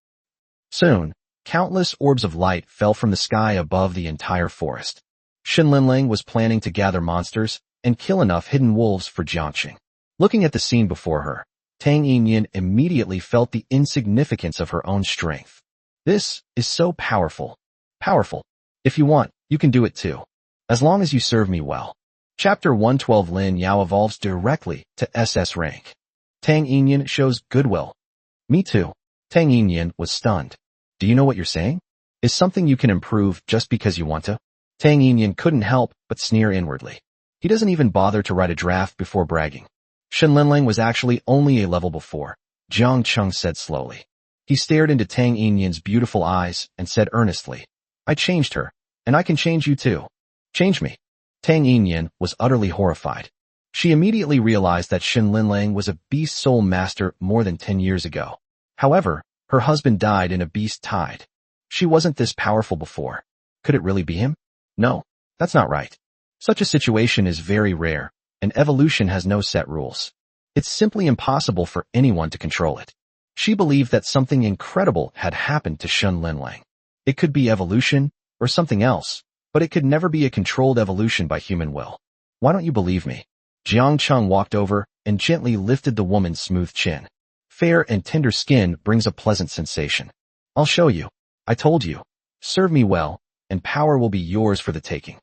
Soon, countless orbs of light fell from the sky above the entire forest. Shen Linlang was planning to gather monsters and kill enough hidden wolves for Jiangqing. Looking at the scene before her, Tang Yinyan immediately felt the insignificance of her own strength. This is so powerful. Powerful. If you want, you can do it too. As long as you serve me well. Chapter 112 Lin Yao evolves directly to SS rank. Tang Yinyan shows goodwill. Me too. Tang Yinyan was stunned. Do you know what you're saying? Is something you can improve just because you want to? Tang Yinyan couldn't help but sneer inwardly. He doesn't even bother to write a draft before bragging. Shen Linlang was actually only a level before, Jiang Cheng said slowly. He stared into Tang Yinyan's beautiful eyes and said earnestly, I changed her, and I can change you too. Change me. Tang Yinyan was utterly horrified. She immediately realized that Shen Linlang was a beast soul master more than 10 years ago. However, her husband died in a beast tide. She wasn't this powerful before. Could it really be him? No, that's not right. Such a situation is very rare, and evolution has no set rules. It's simply impossible for anyone to control it. She believed that something incredible had happened to Shen Linlang. It could be evolution or something else, but it could never be a controlled evolution by human will. Why don't you believe me? Jiang Cheng walked over and gently lifted the woman's smooth chin. Fair and tender skin brings a pleasant sensation. I'll show you. I told you. Serve me well, and power will be yours for the taking.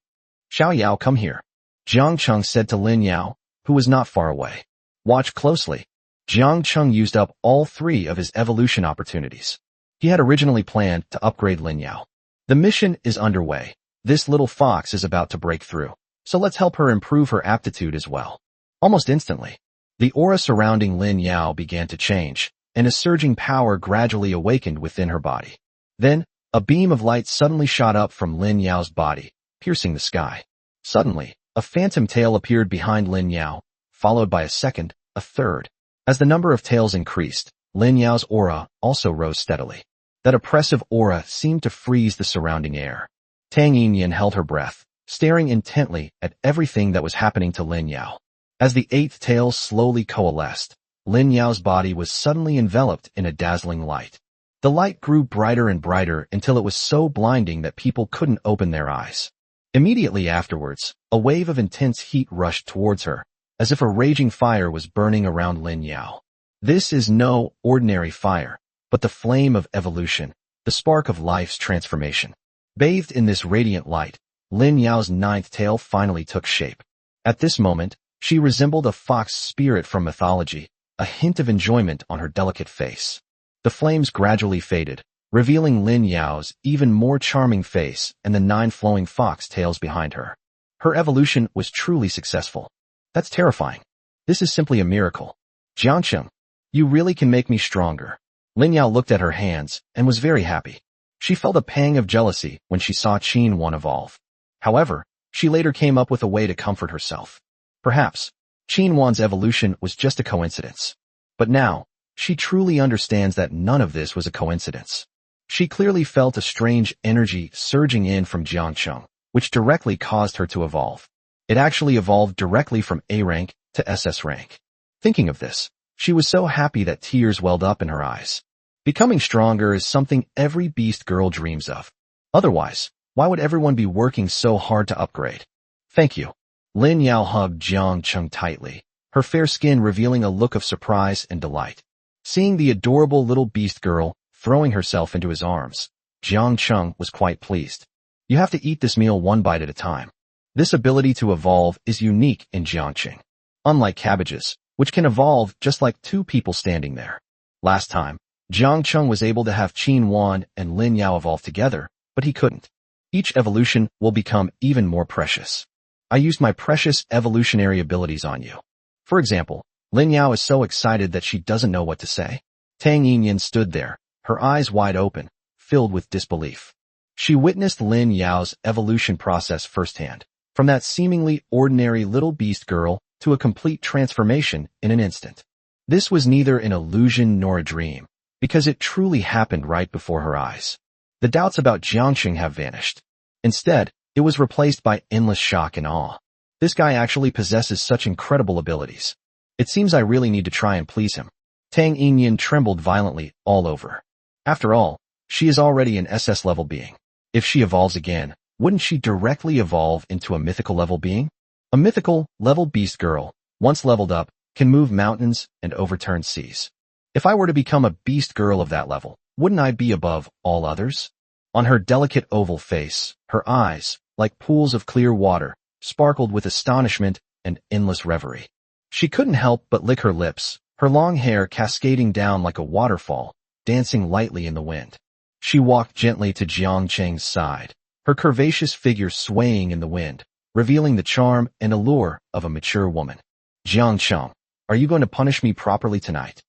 Xiao Yao, come here. Jiang Cheng said to Lin Yao, who was not far away. Watch closely. Jiang Cheng used up all 3 of his evolution opportunities. He had originally planned to upgrade Lin Yao. The mission is underway. This little fox is about to break through, so let's help her improve her aptitude as well. Almost instantly, the aura surrounding Lin Yao began to change, and a surging power gradually awakened within her body. Then, a beam of light suddenly shot up from Lin Yao's body, piercing the sky. Suddenly, a phantom tail appeared behind Lin Yao, followed by a second, a third. As the number of tails increased, Lin Yao's aura also rose steadily. That oppressive aura seemed to freeze the surrounding air. Tang Yinyan held her breath, staring intently at everything that was happening to Lin Yao. As the 8th tail slowly coalesced, Lin Yao's body was suddenly enveloped in a dazzling light. The light grew brighter and brighter until it was so blinding that people couldn't open their eyes. Immediately afterwards, a wave of intense heat rushed towards her, as if a raging fire was burning around Lin Yao. This is no ordinary fire, but the flame of evolution, the spark of life's transformation. Bathed in this radiant light, Lin Yao's 9th tail finally took shape. At this moment, she resembled a fox spirit from mythology, a hint of enjoyment on her delicate face. The flames gradually faded, revealing Lin Yao's even more charming face and the 9 flowing fox tails behind her. Her evolution was truly successful. That's terrifying. This is simply a miracle. Jiangqing, you really can make me stronger. Lin Yao looked at her hands and was very happy. She felt a pang of jealousy when she saw Qin Wan evolve. However, she later came up with a way to comfort herself. Perhaps, Qin Wan's evolution was just a coincidence. But now, she truly understands that none of this was a coincidence. She clearly felt a strange energy surging in from Jiangqing, which directly caused her to evolve. It actually evolved directly from A rank to SS rank. Thinking of this, she was so happy that tears welled up in her eyes. Becoming stronger is something every beast girl dreams of. Otherwise, why would everyone be working so hard to upgrade? Thank you. Lin Yao hugged Jiangqing tightly, her fair skin revealing a look of surprise and delight. Seeing the adorable little beast girl throwing herself into his arms, Jiangqing was quite pleased. You have to eat this meal one bite at a time. This ability to evolve is unique in Jiangqing. Unlike cabbages, which can evolve just like 2 people standing there. Last time, Jiangqing was able to have Qin Wan and Lin Yao evolve together, but he couldn't. Each evolution will become even more precious. I used my precious evolutionary abilities on you. For example, Lin Yao is so excited that she doesn't know what to say. Tang Yinyan stood there, her eyes wide open, filled with disbelief. She witnessed Lin Yao's evolution process firsthand, from that seemingly ordinary little beast girl to a complete transformation in an instant. This was neither an illusion nor a dream, because it truly happened right before her eyes. The doubts about Jiangqing have vanished. Instead, it was replaced by endless shock and awe. This guy actually possesses such incredible abilities. It seems I really need to try and please him. Tang Yinyan trembled violently all over. After all, she is already an SS level being. If she evolves again, wouldn't she directly evolve into a mythical level being? A mythical level beast girl, once leveled up, can move mountains and overturn seas. If I were to become a beast girl of that level, wouldn't I be above all others? On her delicate oval face, her eyes, like pools of clear water, sparkled with astonishment and endless reverie. She couldn't help but lick her lips, her long hair cascading down like a waterfall, dancing lightly in the wind. She walked gently to Jiang Cheng's side, her curvaceous figure swaying in the wind, revealing the charm and allure of a mature woman. Jiang Cheng, are you going to punish me properly tonight?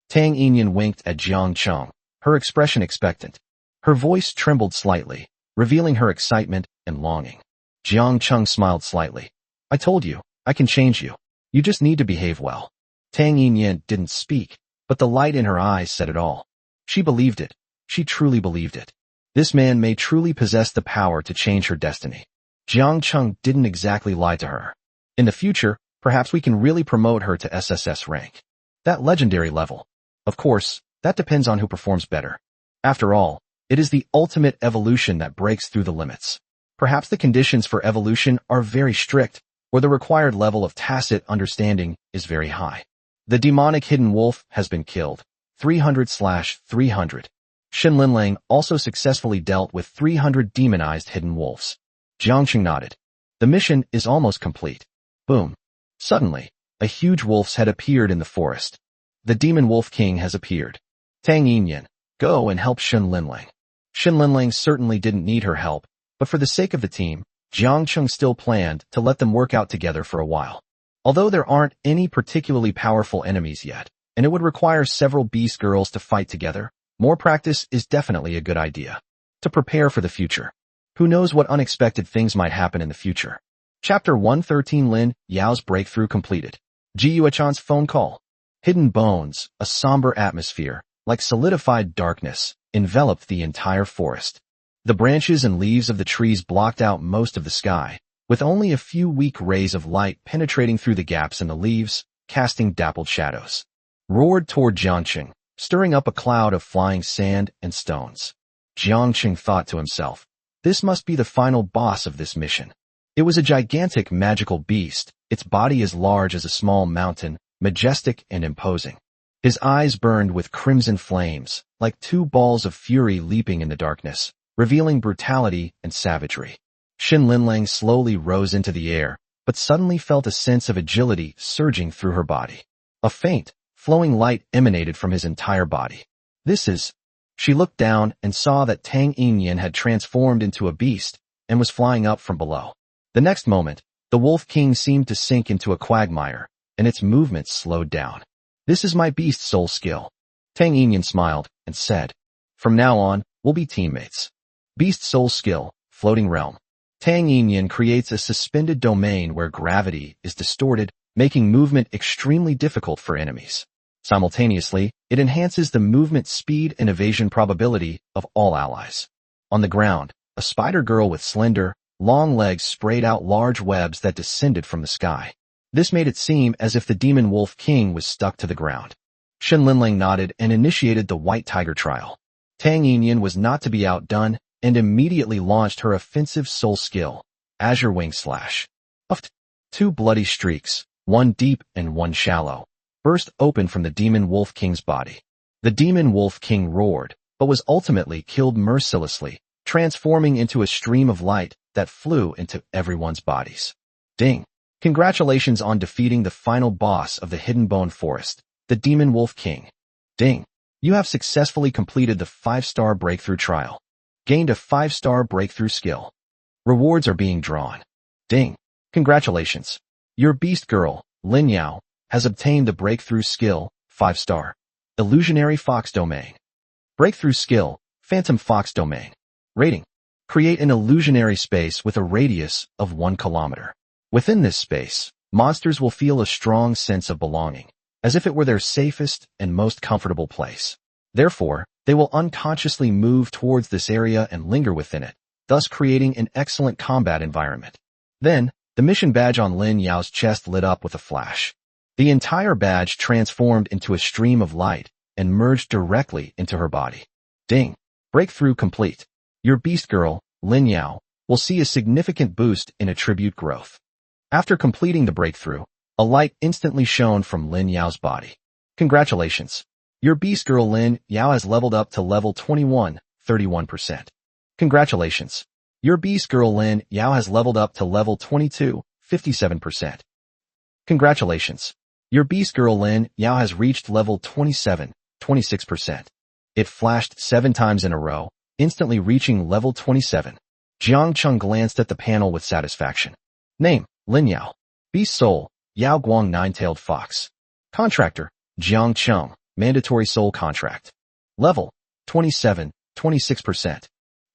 Tang Yinyan winked at Jiang Cheng, her expression expectant. Her voice trembled slightly, revealing her excitement and longing. Jiang Cheng smiled slightly. I told you, I can change you. You just need to behave well. Tang Yinyan didn't speak, but the light in her eyes said it all. She believed it. She truly believed it. This man may truly possess the power to change her destiny. Jiang Cheng didn't exactly lie to her. In the future, perhaps we can really promote her to SSS rank. That legendary level. Of course, that depends on who performs better. After all, it is the ultimate evolution that breaks through the limits. Perhaps the conditions for evolution are very strict, or the required level of tacit understanding is very high. The demonic hidden wolf has been killed. 300/300. Shin Linlang also successfully dealt with 300 demonized hidden wolves. Jiangqing nodded. The mission is almost complete. Boom. Suddenly, a huge wolf's head appeared in the forest. The demon wolf king has appeared. Tang Yinyan, go and help Shin Linlang. Shin Linlang certainly didn't need her help, but for the sake of the team, Jiangqing still planned to let them work out together for a while. Although there aren't any particularly powerful enemies yet, and it would require several beast girls to fight together, more practice is definitely a good idea. To prepare for the future. Who knows what unexpected things might happen in the future. Chapter 113 Lin Yao's breakthrough completed. Ji Yuechan's phone call. Hidden bones, a somber atmosphere, like solidified darkness, enveloped the entire forest. The branches and leaves of the trees blocked out most of the sky, with only a few weak rays of light penetrating through the gaps in the leaves, casting dappled shadows. Roared toward Jiangqing, stirring up a cloud of flying sand and stones. Jiangqing thought to himself, this must be the final boss of this mission. It was a gigantic magical beast, its body as large as a small mountain, majestic and imposing. His eyes burned with crimson flames, like two balls of fury leaping in the darkness, revealing brutality and savagery. Shin Linlang slowly rose into the air, but suddenly felt a sense of agility surging through her body. A faint, flowing light emanated from his entire body. This is... She looked down and saw that Tang Yinyan had transformed into a beast and was flying up from below. The next moment, the Wolf King seemed to sink into a quagmire, and its movements slowed down. This is my beast soul skill. Tang Yinyan smiled and said, from now on, we'll be teammates. Beast soul skill, floating realm. Tang Yinyan creates a suspended domain where gravity is distorted, making movement extremely difficult for enemies. Simultaneously, it enhances the movement speed and evasion probability of all allies. On the ground, a spider girl with slender, long legs sprayed out large webs that descended from the sky. This made it seem as if the demon wolf king was stuck to the ground. Shin Linlang nodded and initiated the white tiger trial. Tang Yinyan was not to be outdone and immediately launched her offensive soul skill, Azure Wing Slash. Two bloody streaks, one deep and one shallow, burst open from the demon wolf king's body. The demon wolf king roared, but was ultimately killed mercilessly, transforming into a stream of light that flew into everyone's bodies. Ding! Congratulations on defeating the final boss of the Hidden Bone Forest, the demon wolf king. Ding! You have successfully completed the 5-star breakthrough trial. Gained a 5-star breakthrough skill. Rewards are being drawn. Ding! Congratulations! Your beast girl, Lin Yao, has obtained the breakthrough skill, 5-star. Illusionary Fox Domain. Breakthrough skill, Phantom Fox Domain. Rating. Create an illusionary space with a radius of 1 kilometer. Within this space, monsters will feel a strong sense of belonging, as if it were their safest and most comfortable place. Therefore, they will unconsciously move towards this area and linger within it, thus creating an excellent combat environment. Then, the mission badge on Lin Yao's chest lit up with a flash. The entire badge transformed into a stream of light and merged directly into her body. Ding! Breakthrough complete. Your beast girl, Lin Yao, will see a significant boost in attribute growth. After completing the breakthrough, a light instantly shone from Lin Yao's body. Congratulations! Your beast girl Lin Yao has leveled up to level 21, 31%. Congratulations! Your beast girl Lin Yao has leveled up to level 22, 57%. Congratulations! Your beast girl Lin Yao has reached level 27, 26%. It flashed 7 times in a row, instantly reaching level 27. Jiang Cheng glanced at the panel with satisfaction. Name, Lin Yao. Beast Soul, Yao Guang Nine-Tailed Fox. Contractor, Jiang Cheng, Mandatory Soul Contract. Level, 27, 26%.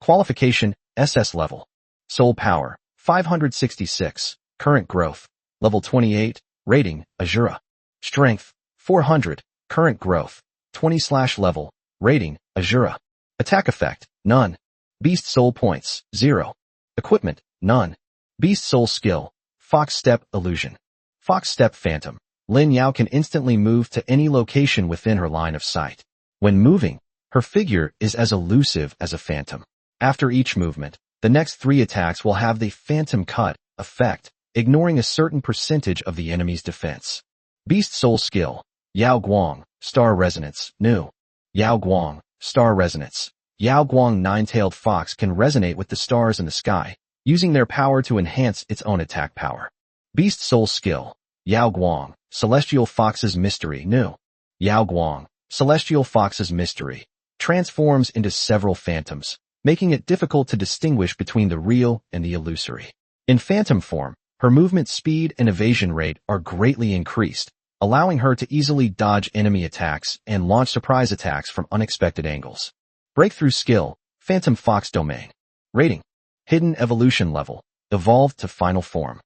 Qualification, SS level. Soul Power, 566. Current growth, level 28. Rating, Azura. Strength, 400. Current growth, 20/level. Rating, Azura. Attack effect, none. Beast Soul points, 0. Equipment, none. Beast Soul skill, Fox Step Illusion. Fox Step Phantom. Lin Yao can instantly move to any location within her line of sight. When moving, her figure is as elusive as a phantom. After each movement, the next 3 attacks will have the Phantom Cut effect, ignoring a certain percentage of the enemy's defense. Beast Soul skill, Yao Guang, Star Resonance, new. Yao Guang, Star Resonance. Yao Guang Nine-Tailed Fox can resonate with the stars in the sky, using their power to enhance its own attack power. Beast Soul skill, Yao Guang, Celestial Fox's Mystery, new. Yao Guang, Celestial Fox's Mystery, transforms into several phantoms, making it difficult to distinguish between the real and the illusory. In phantom form, her movement speed and evasion rate are greatly increased, allowing her to easily dodge enemy attacks and launch surprise attacks from unexpected angles. Breakthrough skill, Phantom Fox Domain. Rating, Hidden Evolution level, evolved to final form.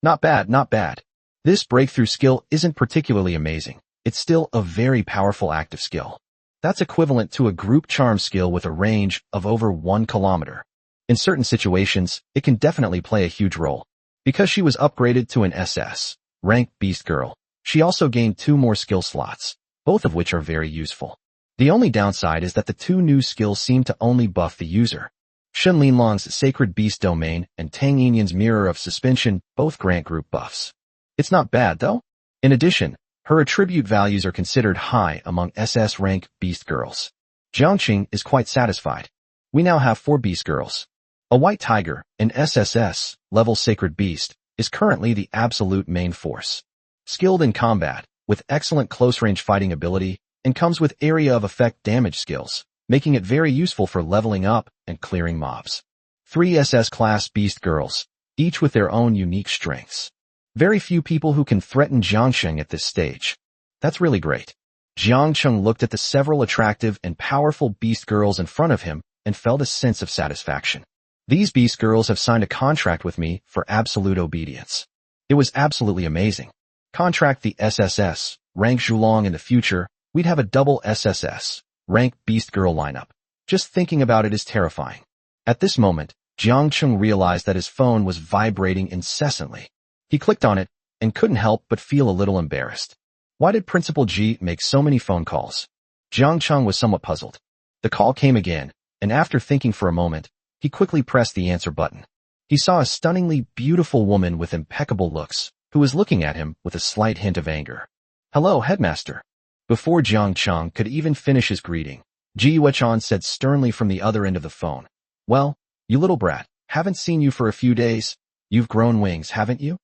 Not bad, not bad. This breakthrough skill isn't particularly amazing. It's still a very powerful active skill. That's equivalent to a group charm skill with a range of over 1 kilometer. In certain situations, it can definitely play a huge role. Because she was upgraded to an SS-Rank Beast Girl, she also gained 2 more skill slots, both of which are very useful. The only downside is that the 2 new skills seem to only buff the user. Shun Linlong's Sacred Beast Domain and Tang Yinyan's Mirror of Suspension both grant group buffs. It's not bad, though. In addition, her attribute values are considered high among SS-Rank Beast Girls. Jiangqing is quite satisfied. We now have 4 Beast Girls. A White Tiger, an SSS-level Sacred Beast, is currently the absolute main force. Skilled in combat, with excellent close-range fighting ability, and comes with area of effect damage skills, making it very useful for leveling up and clearing mobs. 3 SS-class Beast Girls, each with their own unique strengths. Very few people who can threaten Jiangsheng at this stage. That's really great. Jiangcheng looked at the several attractive and powerful Beast Girls in front of him and felt a sense of satisfaction. These Beast Girls have signed a contract with me for absolute obedience. It was absolutely amazing. Contract the SSS-Rank Zhulong in the future, we'd have a double SSS-Rank Beast Girl lineup. Just thinking about it is terrifying. At this moment, Jiangcheng realized that his phone was vibrating incessantly. He clicked on it and couldn't help but feel a little embarrassed. Why did Principal Ji make so many phone calls? Jiangcheng was somewhat puzzled. The call came again, and after thinking for a moment, he quickly pressed the answer button. He saw a stunningly beautiful woman with impeccable looks, who was looking at him with a slight hint of anger. Hello, headmaster. Before Jiangcheng could even finish his greeting, Ji Yuechan said sternly from the other end of the phone. Well, you little brat, haven't seen you for a few days. You've grown wings, haven't you?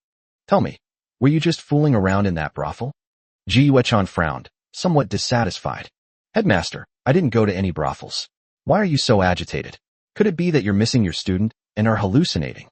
Tell me, were you just fooling around in that brothel? Ji Yuechan frowned, somewhat dissatisfied. Headmaster, I didn't go to any brothels. Why are you so agitated? Could it be that you're missing your student and are hallucinating?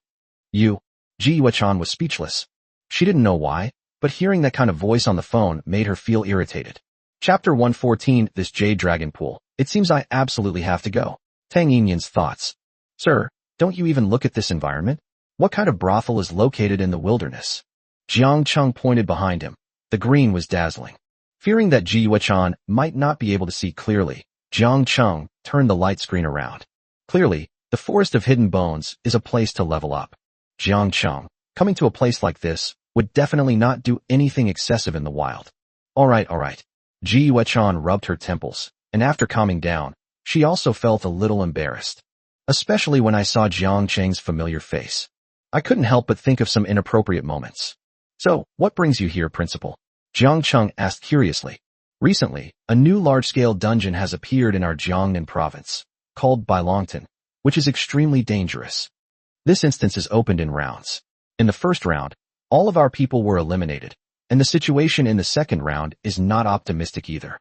Ji Yuechan was speechless. She didn't know why, but hearing that kind of voice on the phone made her feel irritated. Chapter 114, This Jade Dragon Pool. It seems I absolutely have to go. Tang Yinyan's thoughts. Sir, don't you even look at this environment? What kind of brothel is located in the wilderness? Jiangcheng pointed behind him. The green was dazzling. Fearing that Ji Yuechan might not be able to see clearly, Jiangcheng turned the light screen around. Clearly, The Forest of Hidden Bones is a place to level up. Jiang Cheng, coming to a place like this, would definitely not do anything excessive in the wild. Alright. Ji Yuechan rubbed her temples, and after calming down, she also felt a little embarrassed. Especially when I saw Jiang Cheng's familiar face. I couldn't help but think of some inappropriate moments. So, what brings you here, Principal? Jiang Cheng asked curiously. Recently, a new large-scale dungeon has appeared in our Jiangnan province, called Bailongtan, which is extremely dangerous. This instance is opened in rounds. In the first round, all of our people were eliminated, and the situation in the second round is not optimistic either.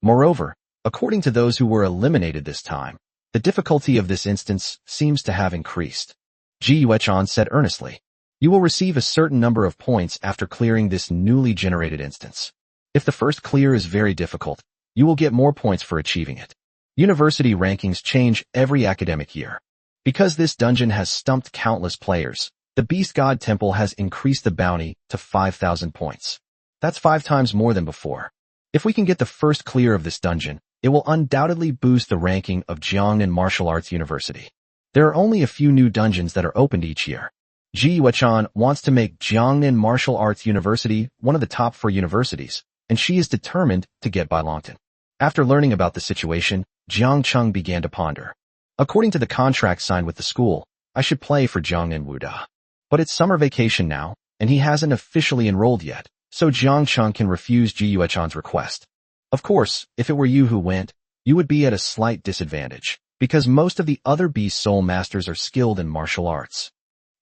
Moreover, according to those who were eliminated this time, the difficulty of this instance seems to have increased. Ji Yuechan said earnestly, "You will receive a certain number of points after clearing this newly generated instance. If the first clear is very difficult, you will get more points for achieving it. University rankings change every academic year. Because this dungeon has stumped countless players, the Beast God Temple has increased the bounty to 5,000 points. That's 5 times more than before. If we can get the first clear of this dungeon, it will undoubtedly boost the ranking of Jiangnan Martial Arts University. There are only a few new dungeons that are opened each year. Ji Yuechan wants to make Jiangnan Martial Arts University one of the top 4 universities, and she is determined to get Bailongtan." After learning about the situation, Jiang Cheng began to ponder. According to the contract signed with the school, I should play for Jiangnan Wuda. But it's summer vacation now, and he hasn't officially enrolled yet, so Jiang Cheng can refuse Ji Yuechan's request. Of course, if it were you who went, you would be at a slight disadvantage, because most of the other Beast Soul Masters are skilled in martial arts.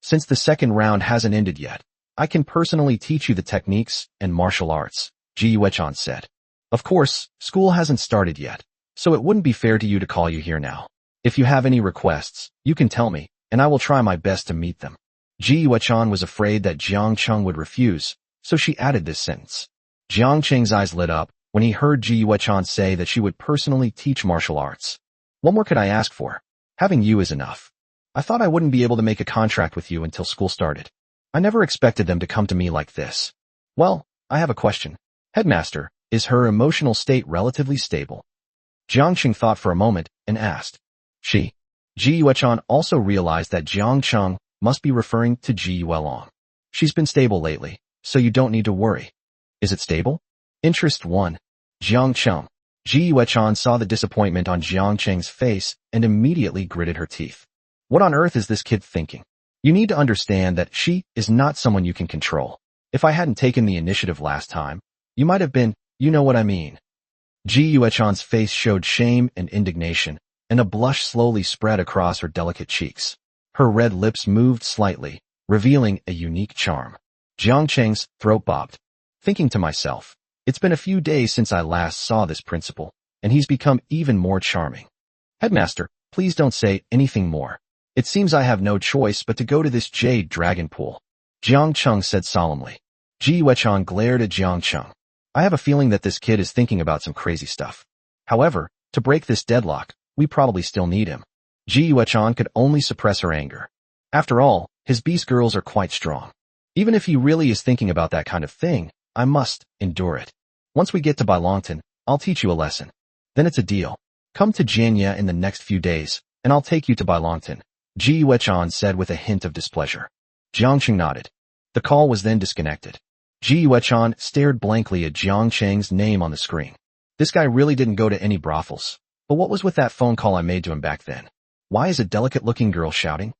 Since the second round hasn't ended yet, I can personally teach you the techniques and martial arts, Ji Yuechan said. Of course, school hasn't started yet, so it wouldn't be fair to you to call you here now. If you have any requests, you can tell me, and I will try my best to meet them. Ji Yuechan was afraid that Jiang Cheng would refuse, so she added this sentence. Jiang Cheng's eyes lit up when he heard Ji Yuechan say that she would personally teach martial arts. What more could I ask for? Having you is enough. I thought I wouldn't be able to make a contract with you until school started. I never expected them to come to me like this. Well, I have a question. Headmaster, is her emotional state relatively stable? Jiang Cheng thought for a moment and asked. Ji Yuechan also realized that Jiang Cheng must be referring to Ji Yuelong. She's been stable lately, so you don't need to worry. Is it stable? Interest 1. Jiang Cheng. Ji Yuechan saw the disappointment on Jiang Cheng's face and immediately gritted her teeth. What on earth is this kid thinking? You need to understand that she is not someone you can control. If I hadn't taken the initiative last time, you might have been, you know what I mean. Ji Yuechan's face showed shame and indignation, and a blush slowly spread across her delicate cheeks. Her red lips moved slightly, revealing a unique charm. Jiang Cheng's throat bobbed. Thinking to myself, it's been a few days since I last saw this principal, and he's become even more charming. Headmaster, please don't say anything more. It seems I have no choice but to go to this jade dragon pool. Jiang Cheng said solemnly. Ji Yuechan glared at Jiang Cheng. I have a feeling that this kid is thinking about some crazy stuff. However, to break this deadlock, we probably still need him. Ji Yuechan could only suppress her anger. After all, his beast girls are quite strong. Even if he really is thinking about that kind of thing, I must endure it. Once we get to Bailongtan, I'll teach you a lesson. Then it's a deal. Come to Jianya in the next few days, and I'll take you to Bailongtan, Ji Yuechan said with a hint of displeasure. Jiang Cheng nodded. The call was then disconnected. Ji Yuechan stared blankly at Jiang Cheng's name on the screen. This guy really didn't go to any brothels. But what was with that phone call I made to him back then? Why is a delicate-looking girl shouting?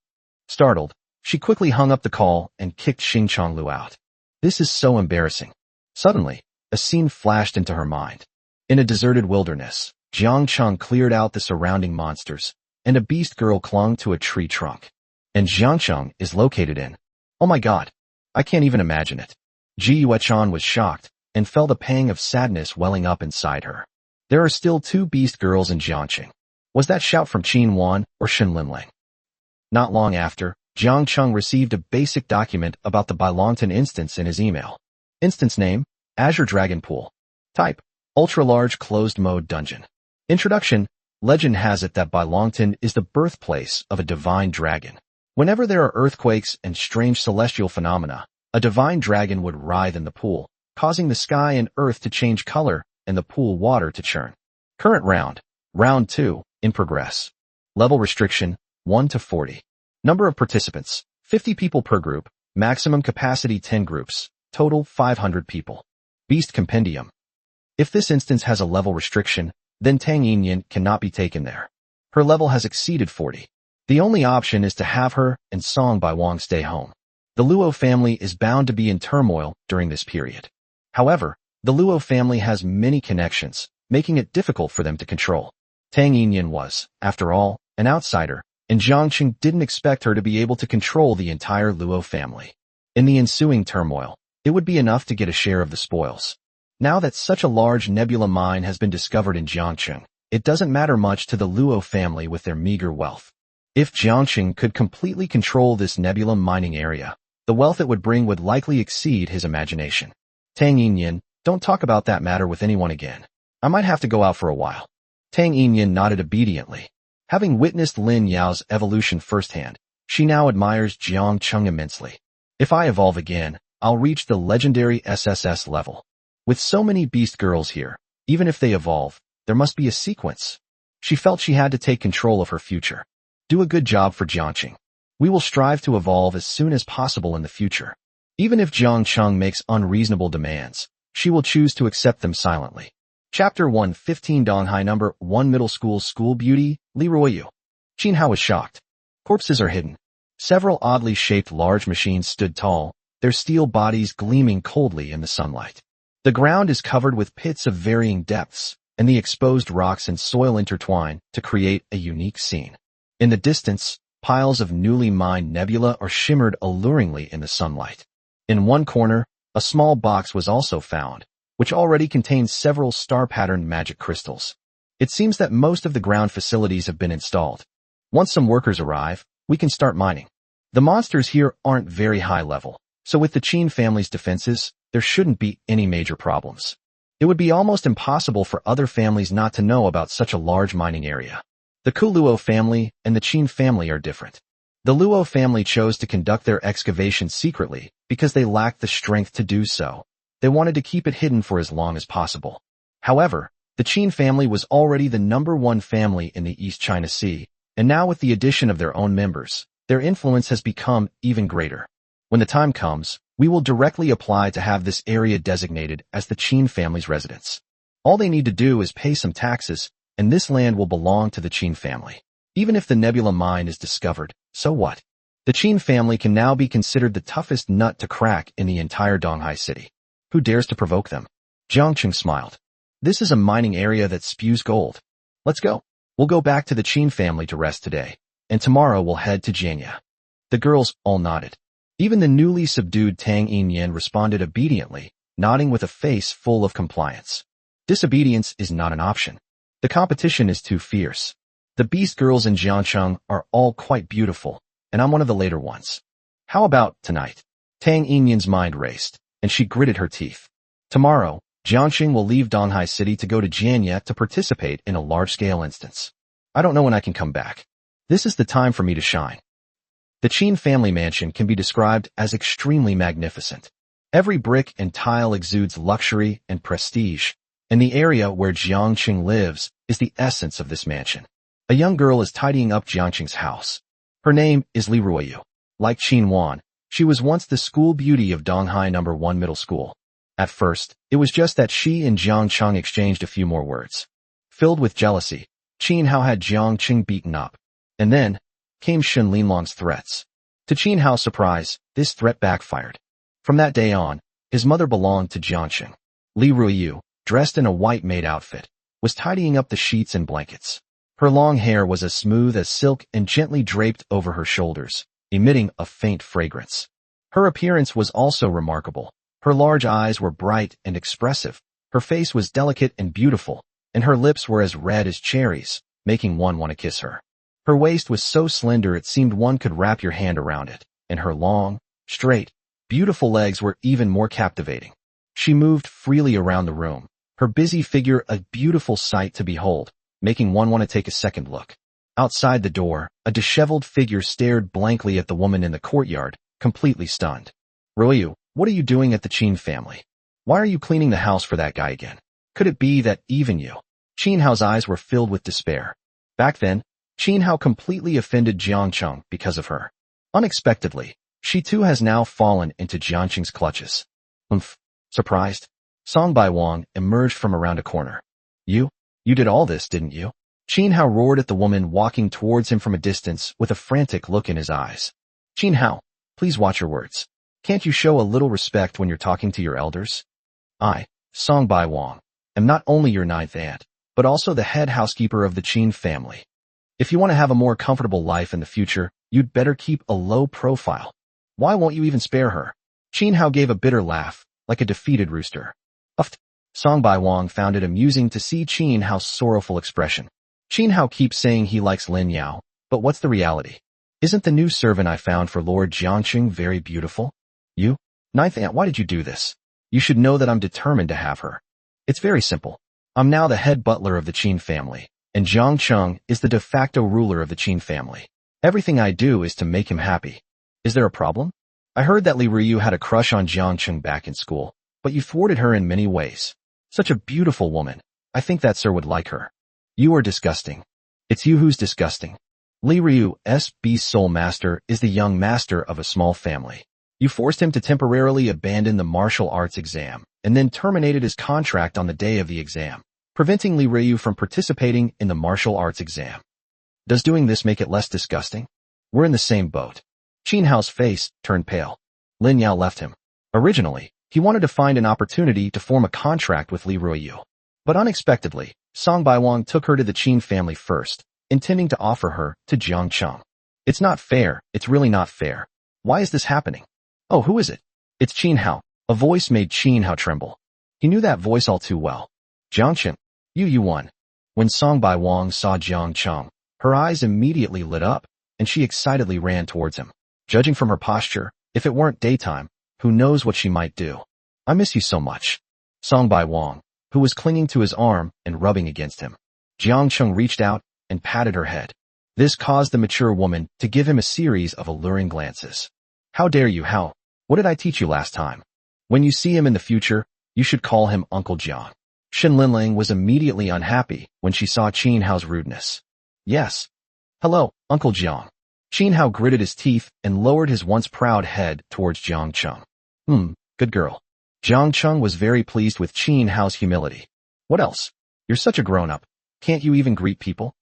Startled, she quickly hung up the call and kicked Xing Chonglu out. This is so embarrassing. Suddenly, a scene flashed into her mind. In a deserted wilderness, Jiang Cheng cleared out the surrounding monsters, and a beast girl clung to a tree trunk. And Jiang Cheng is located in. Oh my god. I can't even imagine it. Ji Yuechan was shocked, and felt a pang of sadness welling up inside her. There are still 2 beast girls in Jiangqing. Was that shout from Qin Wan or Shen Limling? Not long after, Jiang Cheng received a basic document about the Bailongtan instance in his email. Instance name, Azure Dragon Pool. Type, ultra-large closed-mode dungeon. Introduction, legend has it that Bailongtan is the birthplace of a divine dragon. Whenever there are earthquakes and strange celestial phenomena, a divine dragon would writhe in the pool, causing the sky and earth to change color and the pool water to churn. Current round, round 2, in progress. Level restriction, 1 to 40. Number of participants, 50 people per group, maximum capacity 10 groups, total 500 people. Beast Compendium. If this instance has a level restriction, then Tang Yinyan cannot be taken there. Her level has exceeded 40. The only option is to have her and Song Bai Wang stay home. The Luo family is bound to be in turmoil during this period. However, the Luo family has many connections, making it difficult for them to control. Tang Yinyan was, after all, an outsider, and Jiang Qing didn't expect her to be able to control the entire Luo family. In the ensuing turmoil, it would be enough to get a share of the spoils. Now that such a large nebula mine has been discovered in Jiangqing, it doesn't matter much to the Luo family with their meager wealth. If Jiangqing could completely control this nebula mining area, the wealth it would bring would likely exceed his imagination. Tang Yinyan, don't talk about that matter with anyone again. I might have to go out for a while. Tang Yinyan nodded obediently. Having witnessed Lin Yao's evolution firsthand, she now admires Jiang Qing immensely. If I evolve again, I'll reach the legendary SSS level. With so many beast girls here, even if they evolve, there must be a sequence. She felt she had to take control of her future. Do a good job for Jiangqing. We will strive to evolve as soon as possible in the future. Even if Jiang Qing makes unreasonable demands, she will choose to accept them silently. Chapter 115 Donghai Number 1 Middle School School Beauty, Li Ruoyu. Qin Hao was shocked. Corpses are hidden. Several oddly shaped large machines stood tall, their steel bodies gleaming coldly in the sunlight. The ground is covered with pits of varying depths, and the exposed rocks and soil intertwine to create a unique scene. In the distance, piles of newly mined nebula are shimmered alluringly in the sunlight. In one corner, a small box was also found, which already contains several star-patterned magic crystals. It seems that most of the ground facilities have been installed. Once some workers arrive, we can start mining. The monsters here aren't very high level, so with the Qin family's defenses, there shouldn't be any major problems. It would be almost impossible for other families not to know about such a large mining area. The Luo family and the Qin family are different. The Luo family chose to conduct their excavation secretly because they lacked the strength to do so. They wanted to keep it hidden for as long as possible. However, the Qin family was already the #1 family in the East China Sea, and now with the addition of their own members, their influence has become even greater. When the time comes, we will directly apply to have this area designated as the Qin family's residence. All they need to do is pay some taxes, and this land will belong to the Qin family. Even if the nebula mine is discovered, so what? The Qin family can now be considered the toughest nut to crack in the entire Donghai city. Who dares to provoke them? Jiang Qing smiled. This is a mining area that spews gold. Let's go. We'll go back to the Qin family to rest today, and tomorrow we'll head to Jianya. The girls all nodded. Even the newly subdued Tang Yinyan responded obediently, nodding with a face full of compliance. Disobedience is not an option. The competition is too fierce. The beast girls in Jiangcheng are all quite beautiful, and I'm one of the later ones. How about tonight? Tang Yinyan's mind raced, and she gritted her teeth. Tomorrow, Jiangxing will leave Donghai City to go to Jianya to participate in a large-scale instance. I don't know when I can come back. This is the time for me to shine. The Qin family mansion can be described as extremely magnificent. Every brick and tile exudes luxury and prestige, and the area where Jiangqing lives is the essence of this mansion. A young girl is tidying up Jiangqing's house. Her name is Li Ruoyu. Like Qin Wan, she was once the school beauty of Donghai #1 Middle School. At first, it was just that she and Jiangcheng exchanged a few more words. Filled with jealousy, Qin Hao had Jiangqing beaten up. And then came Shen Linlong's threats. To Qin Hao's surprise, this threat backfired. From that day on, his mother belonged to Jiangqing. Li Ruoyu, dressed in a white maid outfit, was tidying up the sheets and blankets. Her long hair was as smooth as silk and gently draped over her shoulders, emitting a faint fragrance. Her appearance was also remarkable. Her large eyes were bright and expressive, her face was delicate and beautiful, and her lips were as red as cherries, making one want to kiss her. Her waist was so slender it seemed one could wrap your hand around it, and her long, straight, beautiful legs were even more captivating. She moved freely around the room, her busy figure a beautiful sight to behold, making one want to take a second look. Outside the door, a disheveled figure stared blankly at the woman in the courtyard, completely stunned. Ruoyu, what are you doing at the Qin family? Why are you cleaning the house for that guy again? Could it be that even you? Qin Hao's eyes were filled with despair. Back then, Qin Hao completely offended Jiang Cheng because of her. Unexpectedly, she too has now fallen into Jiang Cheng's clutches. Surprised, Song Bai Wang emerged from around a corner. You did all this, didn't you? Qin Hao roared at the woman walking towards him from a distance with a frantic look in his eyes. Qin Hao, please watch your words. Can't you show a little respect when you're talking to your elders? I, Song Bai Wang, am not only your ninth aunt, but also the head housekeeper of the Qin family. If you want to have a more comfortable life in the future, you'd better keep a low profile. Why won't you even spare her? Qin Hao gave a bitter laugh, like a defeated rooster. Song Bai Wang found it amusing to see Qin Hao's sorrowful expression. Qin Hao keeps saying he likes Lin Yao, but what's the reality? Isn't the new servant I found for Lord Jiangqing very beautiful? You, ninth aunt, why did you do this? You should know that I'm determined to have her. It's very simple. I'm now the head butler of the Qin family, and Jiang Cheng is the de facto ruler of the Qin family. Everything I do is to make him happy. Is there a problem? I heard that Li Ruyu had a crush on Jiang Cheng back in school, but you thwarted her in many ways. Such a beautiful woman. I think that sir would like her. You are disgusting. It's you who's disgusting. Li Ruyu, S.B. Soul Master, is the young master of a small family. You forced him to temporarily abandon the martial arts exam, and then terminated his contract on the day of the exam, preventing Li Ruyu from participating in the martial arts exam. Does doing this make it less disgusting? We're in the same boat. Qin Hao's face turned pale. Lin Yao left him. Originally, he wanted to find an opportunity to form a contract with Li Ruyu. But unexpectedly, Song Bai Wang took her to the Qin family first, intending to offer her to Jiang Cheng. It's not fair, it's really not fair. Why is this happening? Oh, who is it? It's Qin Hao. A voice made Qin Hao tremble. He knew that voice all too well. Jiang Cheng, you won. When Song Bai Wang saw Jiang Cheng, her eyes immediately lit up, and she excitedly ran towards him. Judging from her posture, if it weren't daytime, who knows what she might do. I miss you so much. Song Bai Wang, who was clinging to his arm and rubbing against him. Jiang Cheng reached out and patted her head. This caused the mature woman to give him a series of alluring glances. How dare you, Hao? What did I teach you last time? When you see him in the future, you should call him Uncle Jiang. Shen Linling was immediately unhappy when she saw Qin Hao's rudeness. Yes. Hello, Uncle Jiang. Qin Hao gritted his teeth and lowered his once proud head towards Jiang Cheng. Good girl. Jiang Cheng was very pleased with Qin Hao's humility. What else? You're such a grown-up. Can't you even greet people?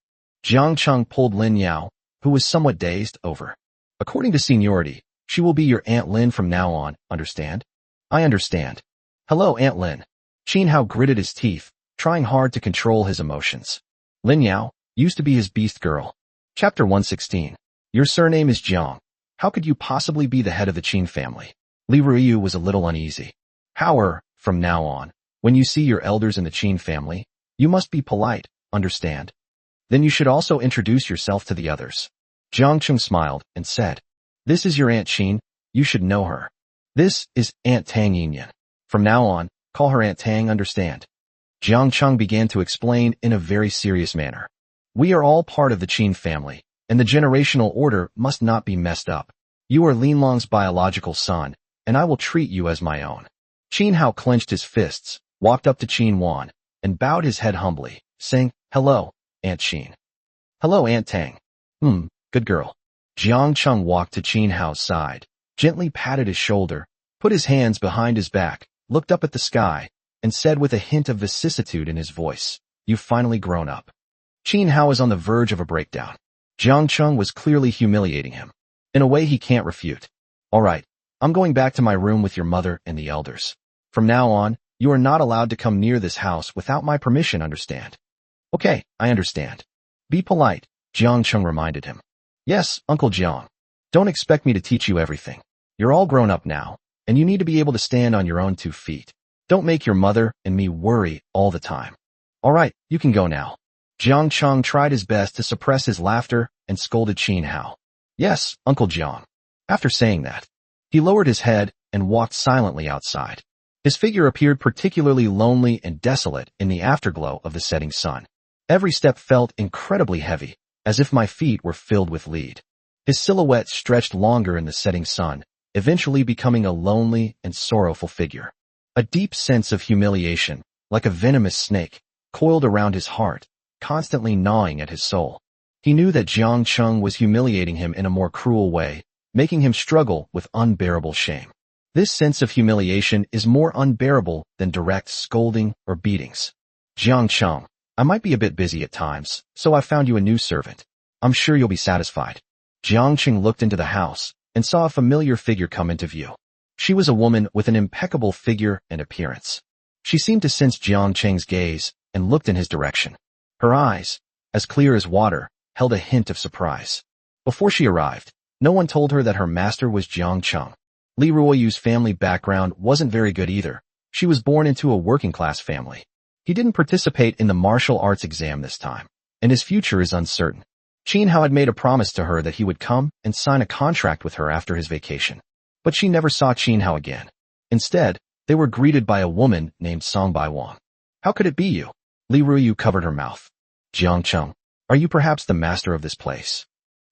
Jiang Cheng pulled Lin Yao, who was somewhat dazed, over. According to seniority, she will be your Aunt Lin from now on, understand? I understand. Hello, Aunt Lin. Qin Hao gritted his teeth, trying hard to control his emotions. Lin Yao used to be his beast girl. Chapter 116. Your surname is Jiang. How could you possibly be the head of the Qin family? Li Ruyu was a little uneasy. However, from now on, when you see your elders in the Qin family, you must be polite, understand? Then you should also introduce yourself to the others. Jiang Cheng smiled and said, This is your Aunt Qin, you should know her. This is Aunt Tang Yinyan. From now on, call her Aunt Tang, understand? Jiang Cheng began to explain in a very serious manner. We are all part of the Qin family, and the generational order must not be messed up. You are Lin Long's biological son, and I will treat you as my own. Qin Hao clenched his fists, walked up to Qin Wan, and bowed his head humbly, saying, Hello, Aunt Qin. Hello, Aunt Tang. Good girl. Jiang Cheng walked to Qin Hao's side, gently patted his shoulder, put his hands behind his back, looked up at the sky, and said with a hint of vicissitude in his voice, You've finally grown up. Qin Hao is on the verge of a breakdown. Jiang Cheng was clearly humiliating him. In a way he can't refute. All right, I'm going back to my room with your mother and the elders. From now on, you are not allowed to come near this house without my permission, understand? Okay, I understand. Be polite, Jiang Cheng reminded him. Yes, Uncle Jiang. Don't expect me to teach you everything. You're all grown up now, and you need to be able to stand on your own 2 feet. Don't make your mother and me worry all the time. All right, you can go now. Jiang Cheng tried his best to suppress his laughter and scolded Qin Hao. Yes, Uncle Jiang. After saying that, he lowered his head and walked silently outside. His figure appeared particularly lonely and desolate in the afterglow of the setting sun. Every step felt incredibly heavy, as if my feet were filled with lead. His silhouette stretched longer in the setting sun, eventually becoming a lonely and sorrowful figure. A deep sense of humiliation, like a venomous snake, coiled around his heart, constantly gnawing at his soul. He knew that Jiang Chung was humiliating him in a more cruel way, making him struggle with unbearable shame. This sense of humiliation is more unbearable than direct scolding or beatings. Jiang Chung, I might be a bit busy at times, so I found you a new servant. I'm sure you'll be satisfied. Jiang Chung looked into the house and saw a familiar figure come into view. She was a woman with an impeccable figure and appearance. She seemed to sense Jiang Cheng's gaze and looked in his direction. Her eyes, as clear as water, held a hint of surprise. Before she arrived, no one told her that her master was Jiang Chung. Li Ruoyu's family background wasn't very good either. She was born into a working-class family. He didn't participate in the martial arts exam this time, and his future is uncertain. Qin Hao had made a promise to her that he would come and sign a contract with her after his vacation. But she never saw Qin Hao again. Instead, they were greeted by a woman named Song Bai Wang. How could it be you? Li Ruoyu covered her mouth. Jiang Chung, are you perhaps the master of this place?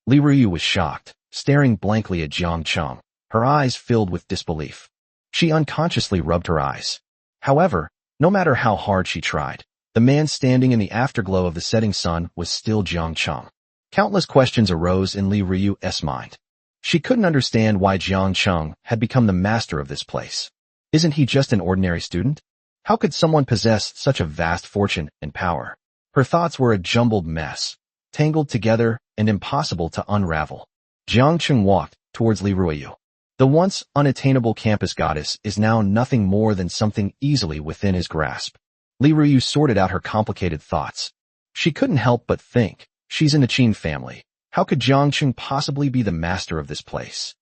Li Ruoyu was shocked, staring blankly at Jiang Chung, her eyes filled with disbelief. She unconsciously rubbed her eyes. However, no matter how hard she tried, the man standing in the afterglow of the setting sun was still Jiang Chung. Countless questions arose in Li Ruoyu's mind. She couldn't understand why Jiang Chung had become the master of this place. Isn't he just an ordinary student? How could someone possess such a vast fortune and power? Her thoughts were a jumbled mess, tangled together and impossible to unravel. Jiang Chung walked towards Li Ruoyu. The once unattainable campus goddess is now nothing more than something easily within his grasp. Li Ruoyu sorted out her complicated thoughts. She couldn't help but think, she's in the Qin family. How could Jiang Chung possibly be the master of this place?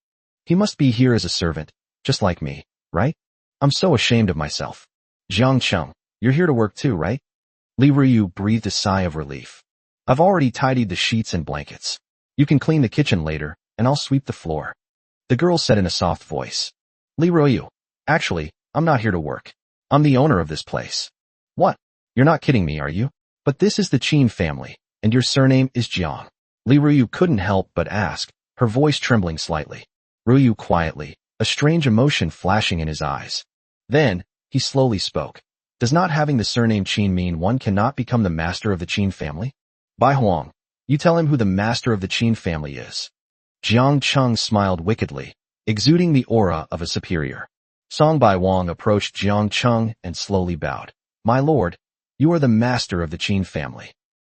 He must be here as a servant, just like me, right? I'm so ashamed of myself. Jiang Chung, you're here to work too, right? Li Ruoyu breathed a sigh of relief. I've already tidied the sheets and blankets. You can clean the kitchen later, and I'll sweep the floor. The girl said in a soft voice. Li Ruoyu, actually, I'm not here to work. I'm the owner of this place. What? You're not kidding me, are you? But this is the Qin family, and your surname is Jiang. Li Ruoyu couldn't help but ask, her voice trembling slightly. Ruoyu quietly, a strange emotion flashing in his eyes. Then, he slowly spoke. Does not having the surname Qin mean one cannot become the master of the Qin family? Bai Huang, you tell him who the master of the Qin family is. Jiang Chung smiled wickedly, exuding the aura of a superior. Song Bai Wang approached Jiang Chung and slowly bowed. My lord, you are the master of the Qin family.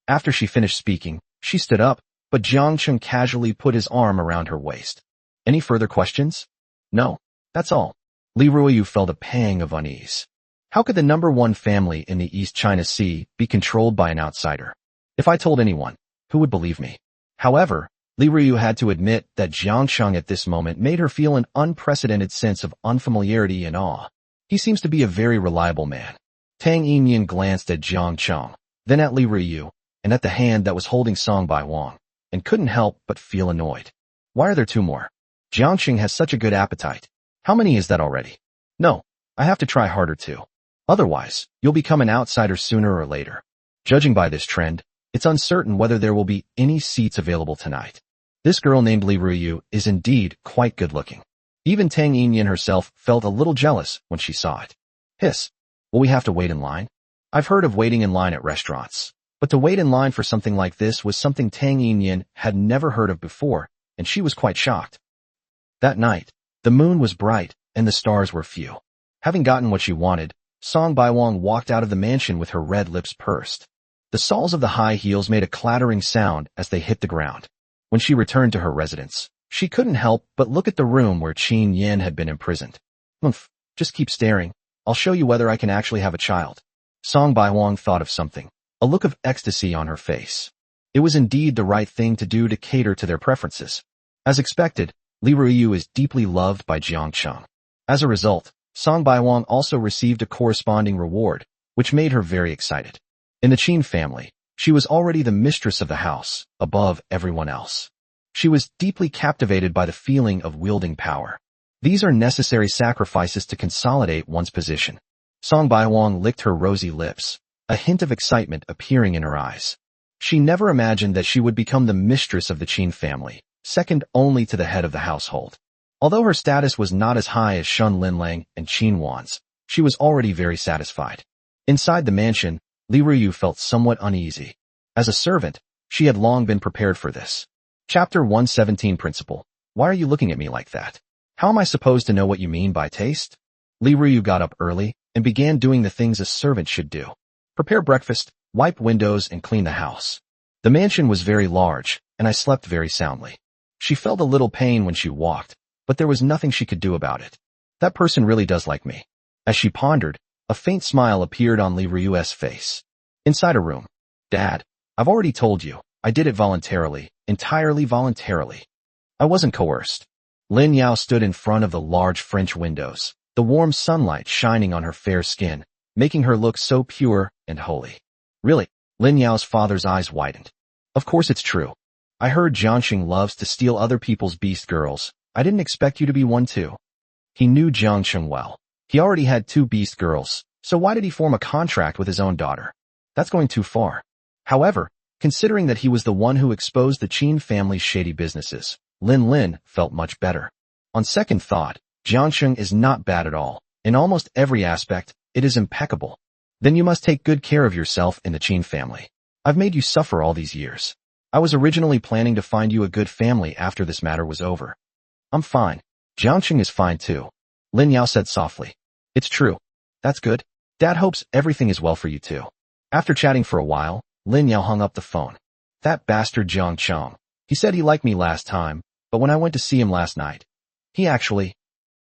After she finished speaking, she stood up, but Jiang Chung casually put his arm around her waist. Any further questions? No, that's all. Li Ruoyu felt a pang of unease. How could the #1 family in the East China Sea be controlled by an outsider? If I told anyone, who would believe me? However, Li Ruoyu had to admit that Jiang Chung at this moment made her feel an unprecedented sense of unfamiliarity and awe. He seems to be a very reliable man. Tang Yinyan glanced at Jiang Chung, then at Li Ruoyu, and at the hand that was holding Song Bai Wang, and couldn't help but feel annoyed. Why are there 2 more? Jiang Chung has such a good appetite. How many is that already? No, I have to try harder too. Otherwise, you'll become an outsider sooner or later. Judging by this trend, it's uncertain whether there will be any seats available tonight. This girl named Li Ruoyu is indeed quite good-looking. Even Tang Yinyan herself felt a little jealous when she saw it. Hiss, will we have to wait in line? I've heard of waiting in line at restaurants, but to wait in line for something like this was something Tang Yinyan had never heard of before, and she was quite shocked. That night, the moon was bright, and the stars were few. Having gotten what she wanted, Song Bai Wang walked out of the mansion with her red lips pursed. The soles of the high heels made a clattering sound as they hit the ground. When she returned to her residence, she couldn't help but look at the room where Qin Yan had been imprisoned. Just keep staring. I'll show you whether I can actually have a child. Song Bai Wang thought of something, a look of ecstasy on her face. It was indeed the right thing to do to cater to their preferences. As expected, Li Ruoyu is deeply loved by Jiang Chung. As a result, Song Bai Wang also received a corresponding reward, which made her very excited. In the Qin family, she was already the mistress of the house, above everyone else. She was deeply captivated by the feeling of wielding power. These are necessary sacrifices to consolidate one's position. Song Bai Wang licked her rosy lips, a hint of excitement appearing in her eyes. She never imagined that she would become the mistress of the Qin family, second only to the head of the household. Although her status was not as high as Shun Linlang and Qin Wan's, she was already very satisfied. Inside the mansion, Li Ruoyu felt somewhat uneasy. As a servant, She had long been prepared for this. Chapter 117 Principal. Why are you looking at me like that? How am I supposed to know what you mean by taste? Li Ruyu got up early and began doing the things a servant should do. Prepare breakfast, wipe windows, and clean the house. The mansion was very large, and I slept very soundly. She felt a little pain when she walked, but there was nothing she could do about it. That person really does like me. As she pondered, a faint smile appeared on Li Ruyu's face. Inside a room. Dad, I've already told you, I did it voluntarily, entirely voluntarily. I wasn't coerced. Lin Yao stood in front of the large French windows, the warm sunlight shining on her fair skin, making her look so pure and holy. Really? Lin Yao's father's eyes widened. Of course it's true. I heard Jiangxing loves to steal other people's beast girls. I didn't expect you to be one too. He knew Jiangxing well. He already had 2 beast girls, so why did he form a contract with his own daughter? That's going too far. However, considering that he was the one who exposed the Qin family's shady businesses, Lin felt much better. On second thought, Jiangxing is not bad at all. In almost every aspect, it is impeccable. Then you must take good care of yourself in the Qin family. I've made you suffer all these years. I was originally planning to find you a good family after this matter was over. I'm fine. Jiangxing is fine too. Lin Yao said softly. It's true. That's good. Dad hopes everything is well for you too. After chatting for a while, Lin Yao hung up the phone. That bastard Jiangxing. He said he liked me last time, but when I went to see him last night, he actually...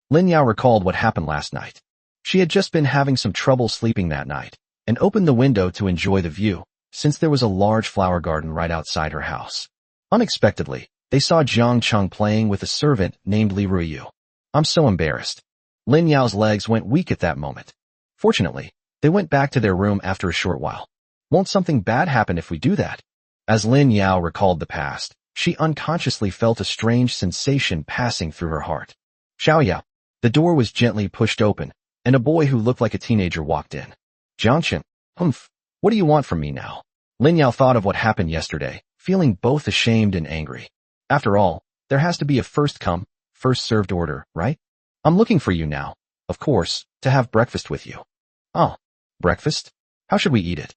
Lin Yao recalled what happened last night. She had just been having some trouble sleeping that night, and opened the window to enjoy the view, since there was a large flower garden right outside her house. Unexpectedly, they saw Jiangxing playing with a servant named Li Ruyu. I'm so embarrassed. Lin Yao's legs went weak at that moment. Fortunately, they went back to their room after a short while. Won't something bad happen if we do that? As Lin Yao recalled the past, she unconsciously felt a strange sensation passing through her heart. Xiaoyao. The door was gently pushed open, and a boy who looked like a teenager walked in. Jiangxing. Humph. What do you want from me now? Lin Yao thought of what happened yesterday, feeling both ashamed and angry. After all, there has to be a first come, first served order, right? I'm looking for you now, of course, to have breakfast with you. Oh, breakfast? How should we eat it?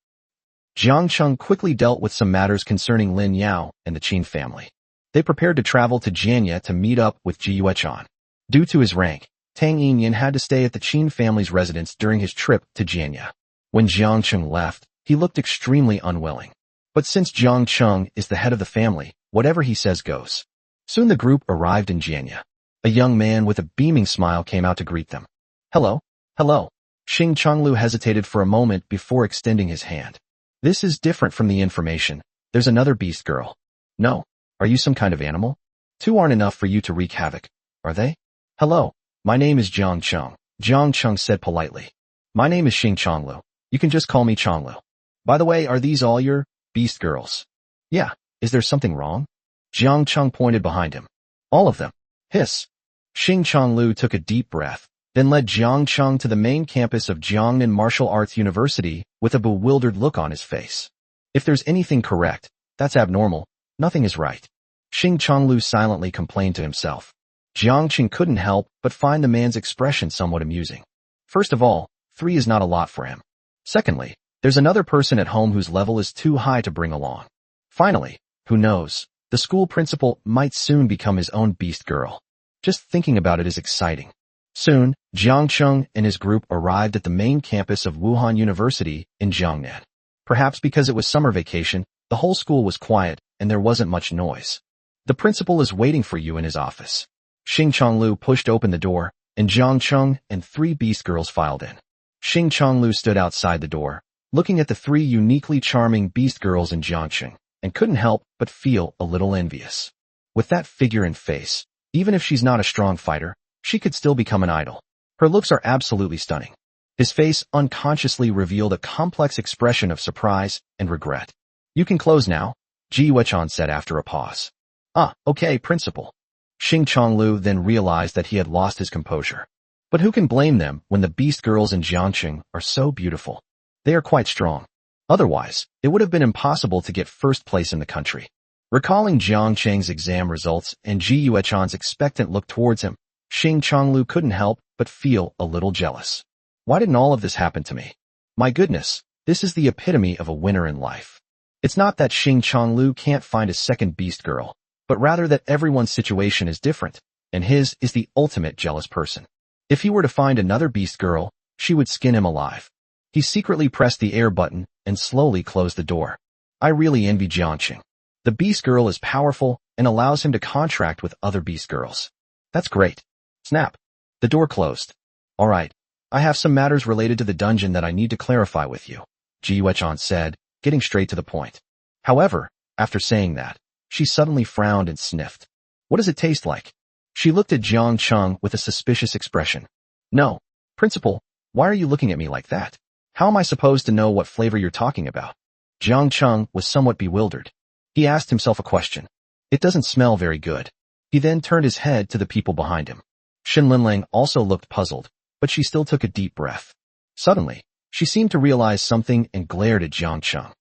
Jiangxing quickly dealt with some matters concerning Lin Yao and the Qin family. They prepared to travel to Jianya to meet up with Ji Yuechan. Due to his rank, Tang Yinyan had to stay at the Qin family's residence during his trip to Jianya. When Jiangxing left, he looked extremely unwilling. But since Jiangxing is the head of the family, whatever he says goes. Soon the group arrived in Jianya. A young man with a beaming smile came out to greet them. Hello, hello. Xing Chonglu hesitated for a moment before extending his hand. This is different from the information. There's another beast girl. No. Are you some kind of animal? 2 aren't enough for you to wreak havoc, are they? Hello. My name is Jiangxing. Jiangxing said politely. My name is Xing Chonglu. You can just call me Chonglu. By the way, are these all your beast girls? Yeah. Is there something wrong? Jiangxing pointed behind him. All of them. Hiss. Xing Chonglu took a deep breath, then led Jiangxing to the main campus of Jiangnan Martial Arts University with a bewildered look on his face. If there's anything correct, that's abnormal. Nothing is right. Xing Chonglu silently complained to himself. Jiangxing couldn't help but find the man's expression somewhat amusing. First of all, 3 is not a lot for him. Secondly, there's another person at home whose level is too high to bring along. Finally, who knows, the school principal might soon become his own beast girl. Just thinking about it is exciting. Soon, Jiangxing and his group arrived at the main campus of Wuhan University in Jiangnan. Perhaps because it was summer vacation, the whole school was quiet and there wasn't much noise. The principal is waiting for you in his office. Xing Chonglu pushed open the door, and Jiangxing and 3 beast girls filed in. Xing Chonglu stood outside the door, looking at the 3 uniquely charming beast girls in Jiangxing, and couldn't help but feel a little envious. With that figure and face, even if she's not a strong fighter, she could still become an idol. Her looks are absolutely stunning. His face unconsciously revealed a complex expression of surprise and regret. You can close now, Ji Yuechan said after a pause. Ah, okay, principal. Xing Chonglu then realized that he had lost his composure. But who can blame them when the beast girls in Jiangxing are so beautiful? They are quite strong. Otherwise, it would have been impossible to get first place in the country. Recalling Jiangxing's exam results and Ji Yuechan's expectant look towards him, Xing Chonglu couldn't help but feel a little jealous. Why didn't all of this happen to me? My goodness, this is the epitome of a winner in life. It's not that Xing Chonglu can't find a second beast girl, but rather that everyone's situation is different, and his is the ultimate jealous person. If he were to find another beast girl, she would skin him alive. He secretly pressed the air button and slowly closed the door. I really envy Jiangqing. The beast girl is powerful and allows him to contract with other beast girls. That's great. Snap. The door closed. All right. I have some matters related to the dungeon that I need to clarify with you, Ji Yuechan said, getting straight to the point. However, after saying that, she suddenly frowned and sniffed. What does it taste like? She looked at Jiang Cheng with a suspicious expression. No, Principal, why are you looking at me like that? How am I supposed to know what flavor you're talking about? Jiang Cheng was somewhat bewildered. He asked himself a question. It doesn't smell very good. He then turned his head to the people behind him. Shin Linling also looked puzzled, but she still took a deep breath. Suddenly, she seemed to realize something and glared at Jiang Cheng.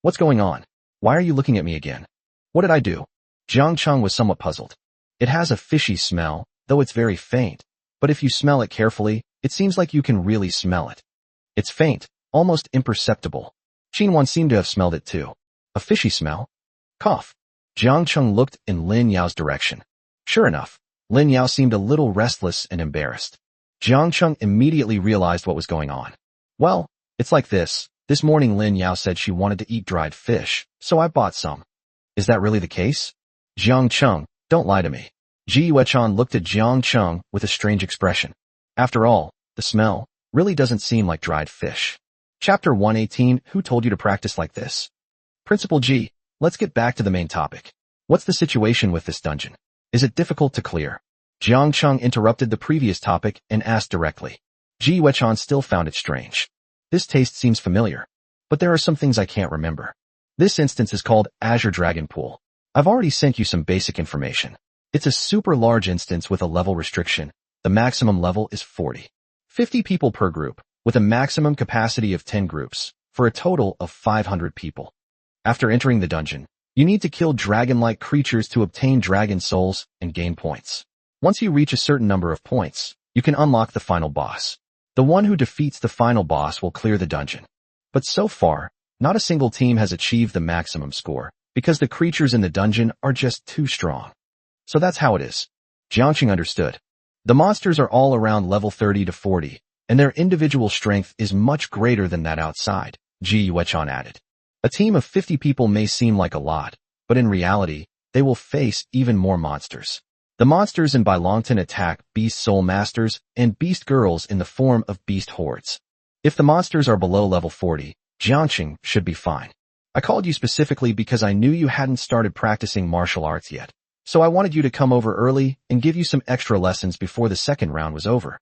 What's going on? Why are you looking at me again? What did I do? Jiang Cheng was somewhat puzzled. It has a fishy smell, though it's very faint, but if you smell it carefully, it seems like you can really smell it. It's faint, almost imperceptible. Xinwan seemed to have smelled it too. A fishy smell? Cough. Jiang Cheng looked in Lin Yao's direction. Sure enough, Lin Yao seemed a little restless and embarrassed. Jiang Cheng immediately realized what was going on. Well, it's like this. This morning Lin Yao said she wanted to eat dried fish, so I bought some. Is that really the case? Jiang Cheng, don't lie to me. Ji Yuechan looked at Jiang Cheng with a strange expression. After all, the smell really doesn't seem like dried fish. Chapter 118, Who told you to practice like this? Principal Ji, let's get back to the main topic. What's the situation with this dungeon? Is it difficult to clear? Jiang Cheng interrupted the previous topic and asked directly. Ji Yuechan still found it strange. This taste seems familiar, but there are some things I can't remember. This instance is called Azure Dragon Pool. I've already sent you some basic information. It's a super large instance with a level restriction. The maximum level is 40. 50 people per group, with a maximum capacity of 10 groups, for a total of 500 people. After entering the dungeon, you need to kill dragon-like creatures to obtain dragon souls and gain points. Once you reach a certain number of points, you can unlock the final boss. The one who defeats the final boss will clear the dungeon. But so far, not a single team has achieved the maximum score, because the creatures in the dungeon are just too strong. So that's how it is. Jiangqing understood. The monsters are all around level 30 to 40, and their individual strength is much greater than that outside, Ji Yuechan added. A team of 50 people may seem like a lot, but in reality, they will face even more monsters. The monsters in Bailongtan attack Beast Soul Masters and Beast Girls in the form of Beast Hordes. If the monsters are below level 40, Jiangqing should be fine. I called you specifically because I knew you hadn't started practicing martial arts yet, so I wanted you to come over early and give you some extra lessons before the second round was over.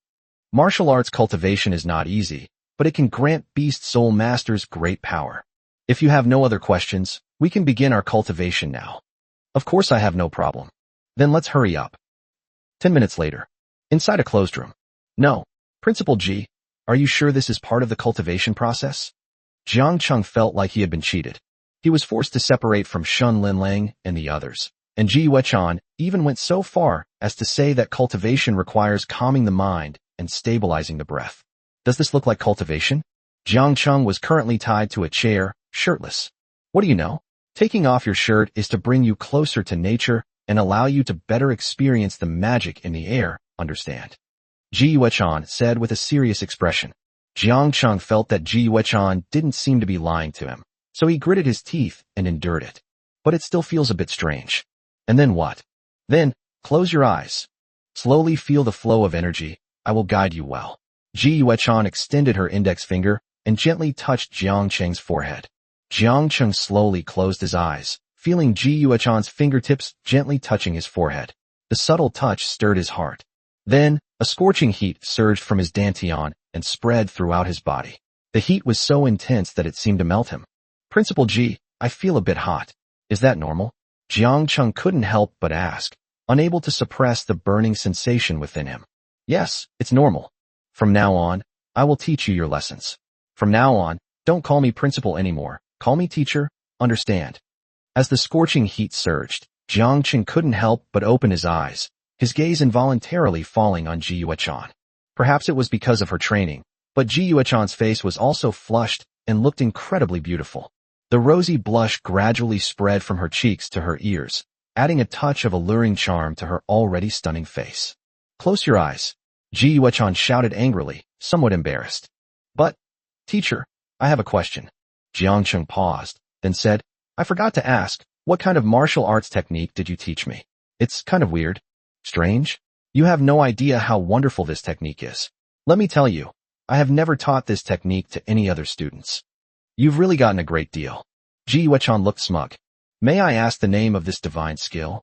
Martial arts cultivation is not easy, but it can grant Beast Soul Masters great power. If you have no other questions, we can begin our cultivation now. Of course I have no problem. Then let's hurry up. 10 minutes later. Inside a closed room. No. Principal Ji, are you sure this is part of the cultivation process? Jiang Cheng felt like he had been cheated. He was forced to separate from Shun Linlang and the others, and Ji Yuechan even went so far as to say that cultivation requires calming the mind and stabilizing the breath. Does this look like cultivation? Jiang Cheng was currently tied to a chair, shirtless. What do you know? Taking off your shirt is to bring you closer to nature and allow you to better experience the magic in the air, understand? Ji Yuechan said with a serious expression. Jiang Cheng felt that Ji Yuechan didn't seem to be lying to him, so he gritted his teeth and endured it. But it still feels a bit strange. And then what? Then, close your eyes. Slowly feel the flow of energy. I will guide you well. Ji Yuechan extended her index finger and gently touched Jiang Cheng's forehead. Jiang Cheng slowly closed his eyes, feeling Ji Yuechan's fingertips gently touching his forehead. The subtle touch stirred his heart. Then, a scorching heat surged from his dantian and spread throughout his body. The heat was so intense that it seemed to melt him. Principal Ji, I feel a bit hot. Is that normal? Jiang Cheng couldn't help but ask, unable to suppress the burning sensation within him. Yes, it's normal. From now on, I will teach you your lessons. From now on, don't call me principal anymore. Call me teacher, understand? As the scorching heat surged, Jiang Cheng couldn't help but open his eyes, his gaze involuntarily falling on Ji Yuechan. Perhaps it was because of her training, but Ji Yuechan's face was also flushed and looked incredibly beautiful. The rosy blush gradually spread from her cheeks to her ears, adding a touch of alluring charm to her already stunning face. Close your eyes, Ji Yuechan shouted angrily, somewhat embarrassed. But, teacher, I have a question. Jiang Cheng paused, then said, I forgot to ask, what kind of martial arts technique did you teach me? It's kind of weird. Strange? You have no idea how wonderful this technique is. Let me tell you, I have never taught this technique to any other students. You've really gotten a great deal. Ji Yuechan looked smug. May I ask the name of this divine skill?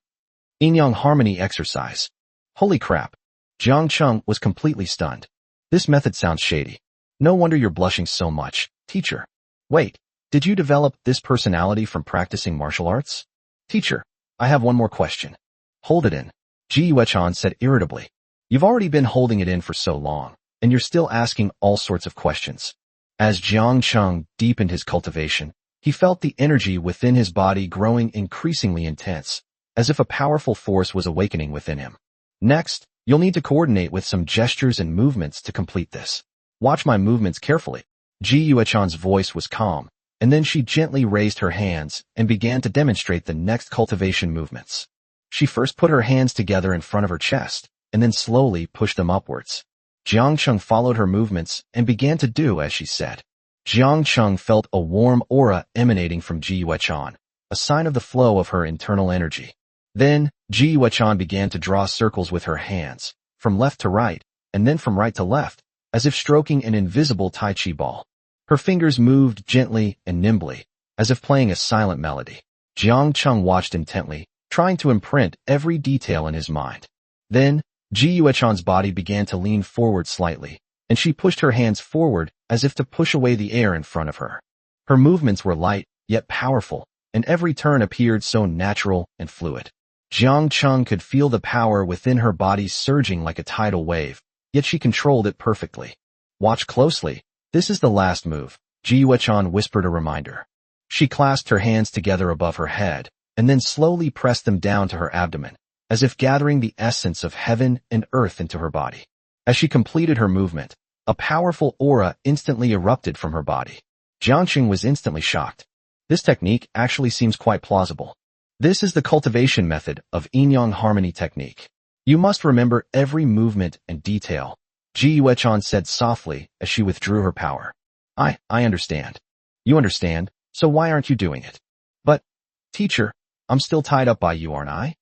Yin-Yang Harmony Exercise. Holy crap. Jiang Cheng was completely stunned. This method sounds shady. No wonder you're blushing so much, teacher. Wait, did you develop this personality from practicing martial arts? Teacher, I have one more question. Hold it in, Ji Yuechan said irritably. You've already been holding it in for so long, and you're still asking all sorts of questions. As Jiang Cheng deepened his cultivation, he felt the energy within his body growing increasingly intense, as if a powerful force was awakening within him. Next, you'll need to coordinate with some gestures and movements to complete this. Watch my movements carefully. Ji Yuechan's voice was calm, and then she gently raised her hands and began to demonstrate the next cultivation movements. She first put her hands together in front of her chest, and then slowly pushed them upwards. Jiang Cheng followed her movements and began to do as she said. Jiang Cheng felt a warm aura emanating from Ji Yuechan, a sign of the flow of her internal energy. Then, Ji Yuechan began to draw circles with her hands, from left to right, and then from right to left, as if stroking an invisible Tai Chi ball. Her fingers moved gently and nimbly, as if playing a silent melody. Jiang Cheng watched intently, trying to imprint every detail in his mind. Then, Ji Yuechan's body began to lean forward slightly, and she pushed her hands forward as if to push away the air in front of her. Her movements were light, yet powerful, and every turn appeared so natural and fluid. Jiang Cheng could feel the power within her body surging like a tidal wave, yet she controlled it perfectly. Watch closely. This is the last move, Ji Yuechan whispered a reminder. She clasped her hands together above her head, and then slowly pressed them down to her abdomen, as if gathering the essence of heaven and earth into her body. As she completed her movement, a powerful aura instantly erupted from her body. Jiang Cheng was instantly shocked. This technique actually seems quite plausible. This is the cultivation method of Yin-Yang Harmony technique. You must remember every movement and detail, Ji Yuechan said softly as she withdrew her power. I understand. You understand, so why aren't you doing it? But, teacher, I'm still tied up by you, aren't I?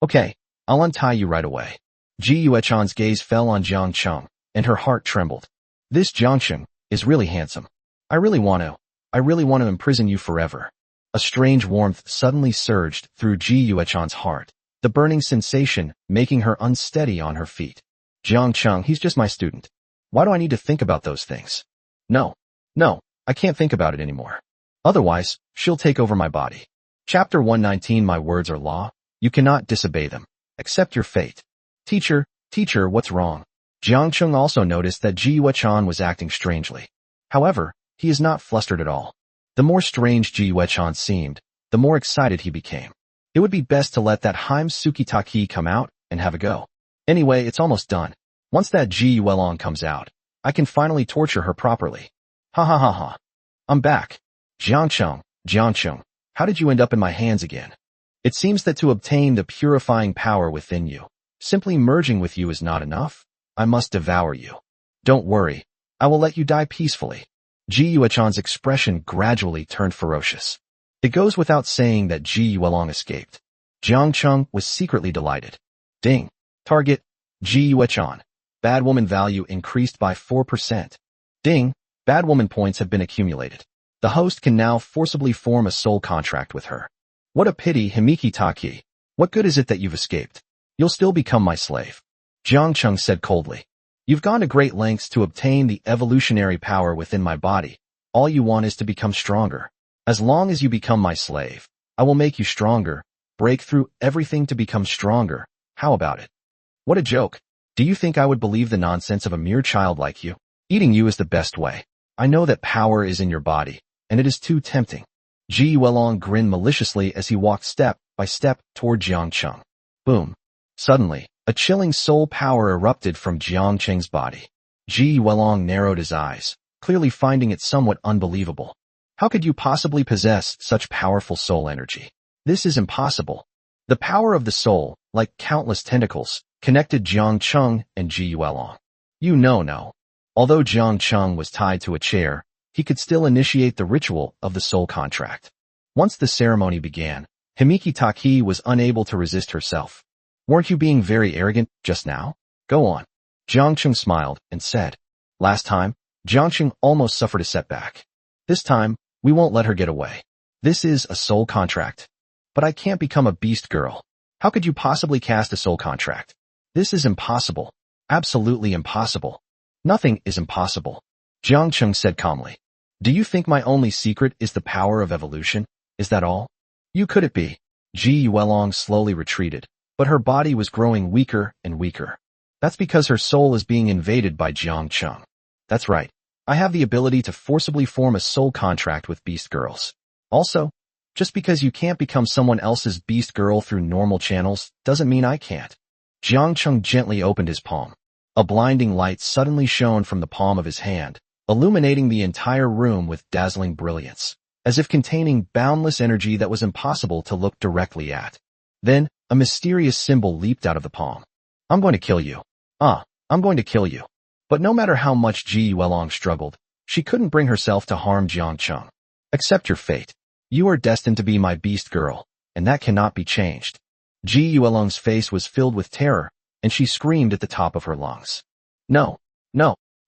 Okay, I'll untie you right away. Ji Yuechan's gaze fell on Jiang Cheng, and her heart trembled. This Jiang Cheng is really handsome. I really want to imprison you forever. A strange warmth suddenly surged through Ji Yuechan's heart, the burning sensation making her unsteady on her feet. Jiang Cheng, he's just my student. Why do I need to think about those things? No, I can't think about it anymore. Otherwise, she'll take over my body. Chapter 119. My words are law. You cannot disobey them. Accept your fate. Teacher, what's wrong? Jiang Cheng also noticed that Ji Yuechan was acting strangely. However, he is not flustered at all. The more strange Ji Yuechan seemed, the more excited he became. It would be best to let that Haim Sukitaki come out and have a go. Anyway, it's almost done. Once that Ji Yuelong comes out, I can finally torture her properly. Ha. I'm back. Jiang Cheng, how did you end up in my hands again? It seems that to obtain the purifying power within you, simply merging with you is not enough. I must devour you. Don't worry, I will let you die peacefully. Ji Yuechan's expression gradually turned ferocious. It goes without saying that Ji Yuelong escaped. Jiang Cheng was secretly delighted. Ding. Target, Ji Yuechan. Bad woman value increased by 4%. Ding. Bad woman points have been accumulated. The host can now forcibly form a soul contract with her. What a pity, Himiki Taki. What good is it that you've escaped? You'll still become my slave. Jiang Cheng said coldly. You've gone to great lengths to obtain the evolutionary power within my body. All you want is to become stronger. As long as you become my slave, I will make you stronger, break through everything to become stronger. How about it? What a joke. Do you think I would believe the nonsense of a mere child like you? Eating you is the best way. I know that power is in your body, and it is too tempting. Ji Yuelong grinned maliciously as he walked step by step toward Jiang Cheng. Boom. Suddenly, a chilling soul power erupted from Jiang Cheng's body. Ji Yuelong narrowed his eyes, clearly finding it somewhat unbelievable. How could you possibly possess such powerful soul energy? This is impossible. The power of the soul, like countless tentacles, connected Jiang Cheng and Ji Yuelong. No. Although Jiang Cheng was tied to a chair, he could still initiate the ritual of the soul contract. Once the ceremony began, Himiki Taki was unable to resist herself. Weren't you being very arrogant just now? Go on. Jiang Cheng smiled and said. Last time, Jiang Cheng almost suffered a setback. This time, we won't let her get away. This is a soul contract. But I can't become a beast girl. How could you possibly cast a soul contract? This is impossible. Absolutely impossible. Nothing is impossible. Jiang Cheng said calmly. Do you think my only secret is the power of evolution? Is that all? You could it be? Ji Yuelong slowly retreated, but her body was growing weaker and weaker. That's because her soul is being invaded by Jiang Cheng. That's right. I have the ability to forcibly form a soul contract with beast girls. Also, just because you can't become someone else's beast girl through normal channels doesn't mean I can't. Jiang Cheng gently opened his palm. A blinding light suddenly shone from the palm of his hand, illuminating the entire room with dazzling brilliance, as if containing boundless energy that was impossible to look directly at. Then, a mysterious symbol leaped out of the palm. I'm going to kill you. I'm going to kill you. But no matter how much Ji Yuelong struggled, she couldn't bring herself to harm Jiang Cheng. Accept your fate. You are destined to be my beast girl, and that cannot be changed. Ji Yuelong's face was filled with terror, and she screamed at the top of her lungs. No.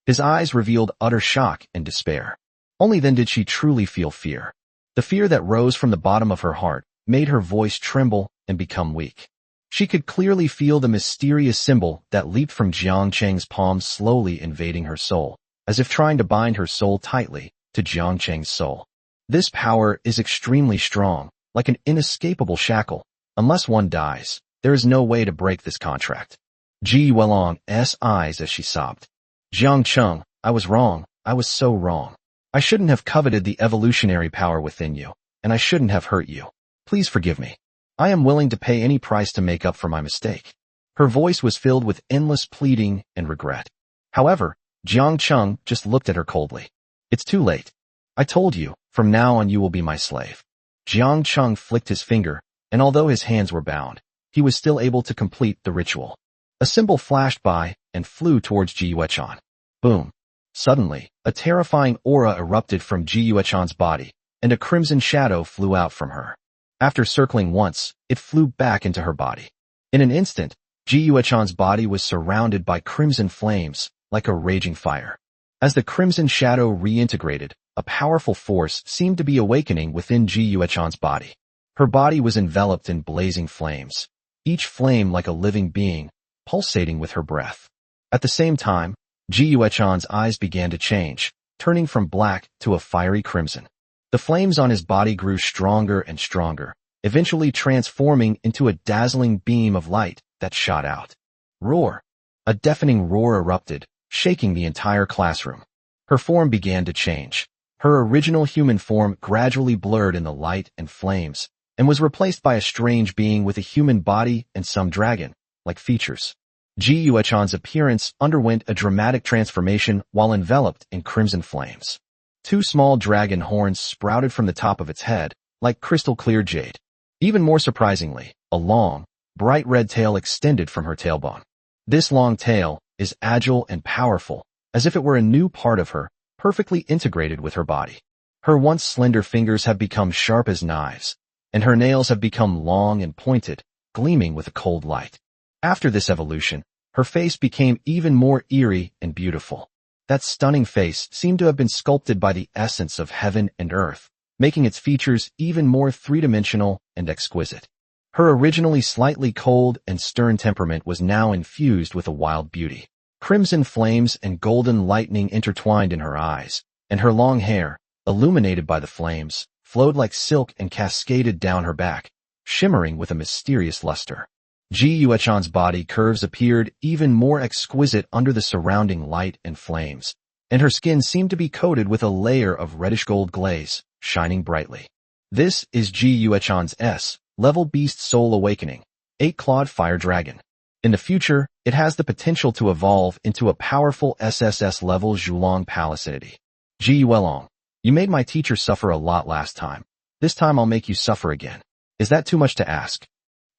His eyes revealed utter shock and despair. Only then did she truly feel fear. The fear that rose from the bottom of her heart made her voice tremble and become weak. She could clearly feel the mysterious symbol that leaped from Jiang Cheng's palm slowly invading her soul, as if trying to bind her soul tightly to Jiang Cheng's soul. This power is extremely strong, like an inescapable shackle. Unless one dies, there is no way to break this contract. Ji Yuelong's eyes as she sobbed. Jiang Cheng, I was wrong. I was so wrong. I shouldn't have coveted the evolutionary power within you, and I shouldn't have hurt you. Please forgive me. I am willing to pay any price to make up for my mistake. Her voice was filled with endless pleading and regret. However, Jiang Cheng just looked at her coldly. It's too late. I told you, from now on you will be my slave. Jiang Cheng flicked his finger, and although his hands were bound, he was still able to complete the ritual. A symbol flashed by and flew towards Ji Yuechan. Boom. Suddenly, a terrifying aura erupted from Ji Yuechan's body, and a crimson shadow flew out from her. After circling once, it flew back into her body. In an instant, Ji Yuechan's body was surrounded by crimson flames, like a raging fire. As the crimson shadow reintegrated, a powerful force seemed to be awakening within Ji Yuechan's body. Her body was enveloped in blazing flames, each flame like a living being, pulsating with her breath. At the same time, Ji Yuechan's eyes began to change, turning from black to a fiery crimson. The flames on his body grew stronger and stronger, eventually transforming into a dazzling beam of light that shot out. Roar! A deafening roar erupted, shaking the entire classroom. Her form began to change. Her original human form gradually blurred in the light and flames, and was replaced by a strange being with a human body and some dragon-like features. Ji Yuechan's appearance underwent a dramatic transformation while enveloped in crimson flames. 2 small dragon horns sprouted from the top of its head, like crystal-clear jade. Even more surprisingly, a long, bright red tail extended from her tailbone. This long tail is agile and powerful, as if it were a new part of her, perfectly integrated with her body. Her once slender fingers have become sharp as knives, and her nails have become long and pointed, gleaming with a cold light. After this evolution, her face became even more eerie and beautiful. That stunning face seemed to have been sculpted by the essence of heaven and earth, making its features even more three-dimensional and exquisite. Her originally slightly cold and stern temperament was now infused with a wild beauty. Crimson flames and golden lightning intertwined in her eyes, and her long hair, illuminated by the flames, flowed like silk and cascaded down her back, shimmering with a mysterious luster. Ji Yuechan's body curves appeared even more exquisite under the surrounding light and flames, and her skin seemed to be coated with a layer of reddish-gold glaze, shining brightly. This is Ji Yuechan's S-level beast soul awakening, 8-clawed fire dragon. In the future, it has the potential to evolve into a powerful SSS-level Zhulong Palace entity. Ji Yuelong, You made my teacher suffer a lot last time. This time I'll make you suffer again. Is that too much to ask?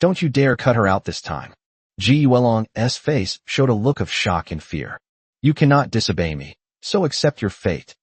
Don't you dare cut her out this time. Ji Yuelong's face showed a look of shock and fear. You cannot disobey me, so accept your fate.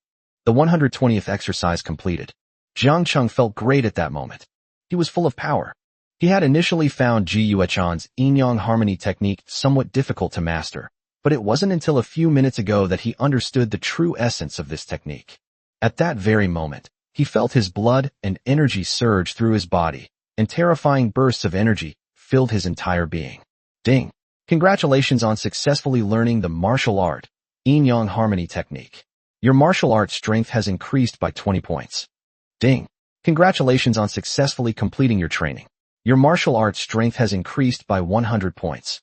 The 120th exercise completed. Jiang Cheng felt great at that moment. He was full of power. He had initially found Ji Yuechan's yin-yang harmony technique somewhat difficult to master, but it wasn't until a few minutes ago that he understood the true essence of this technique. At that very moment, he felt his blood and energy surge through his body, and terrifying bursts of energy filled his entire being. Ding! Congratulations on successfully learning the martial art, yin-yang harmony technique. Your martial art strength has increased by 20 points. Ding! Congratulations on successfully completing your training. Your martial arts strength has increased by 100 points.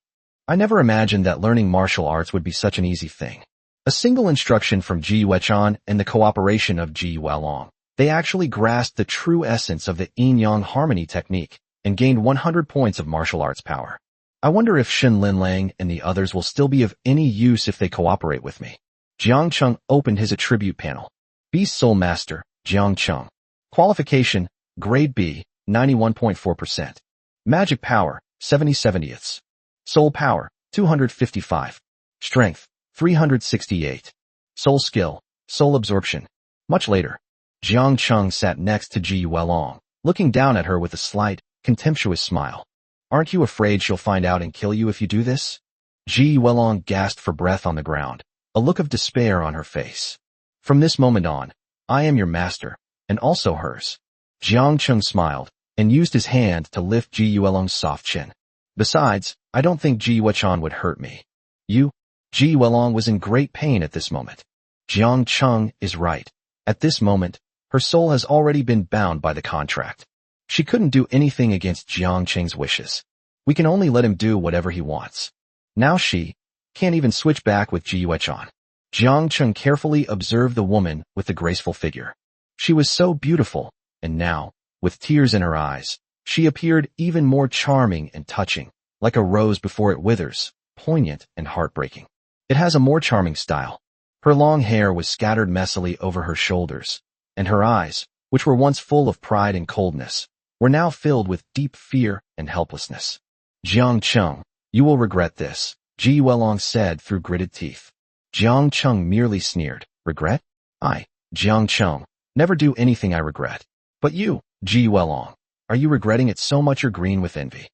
I never imagined that learning martial arts would be such an easy thing. A single instruction from Ji Yuechan and the cooperation of Ji Yuelong. They actually grasped the true essence of the yin-yang harmony technique and gained 100 points of martial arts power. I wonder if Shen Linlang and the others will still be of any use if they cooperate with me. Jiang Cheng opened his attribute panel. Beast Soul Master, Jiang Cheng. Qualification, Grade B, 91.4%. Magic Power, 70/70ths. Soul Power, 255. Strength, 368. Soul Skill, Soul Absorption. Much later, Jiang Cheng sat next to Ji Yuelong, looking down at her with a slight, contemptuous smile. Aren't you afraid she'll find out and kill you if you do this? Ji Yuelong gasped for breath on the ground, a look of despair on her face. From this moment on, I am your master, and also hers. Jiang Cheng smiled, and used his hand to lift Ji Yuelong's soft chin. Besides, I don't think Ji Yuechan would hurt me. You? Ji Yuelong was in great pain at this moment. Jiang Cheng is right. At this moment, her soul has already been bound by the contract. She couldn't do anything against Jiang Cheng's wishes. We can only let him do whatever he wants. Now she can't even switch back with Ji Yuechan. Jiang Cheng carefully observed the woman with the graceful figure. She was so beautiful, and now, with tears in her eyes, she appeared even more charming and touching, like a rose before it withers, poignant and heartbreaking. It has a more charming style. Her long hair was scattered messily over her shoulders, and her eyes, which were once full of pride and coldness, were now filled with deep fear and helplessness. Jiang Cheng, you will regret this, Ji Yuelong said through gritted teeth. Jiang Cheng merely sneered. Regret? I, Jiang Cheng, never do anything I regret. But you, Ji Yuelong, are you regretting it so much you're green with envy?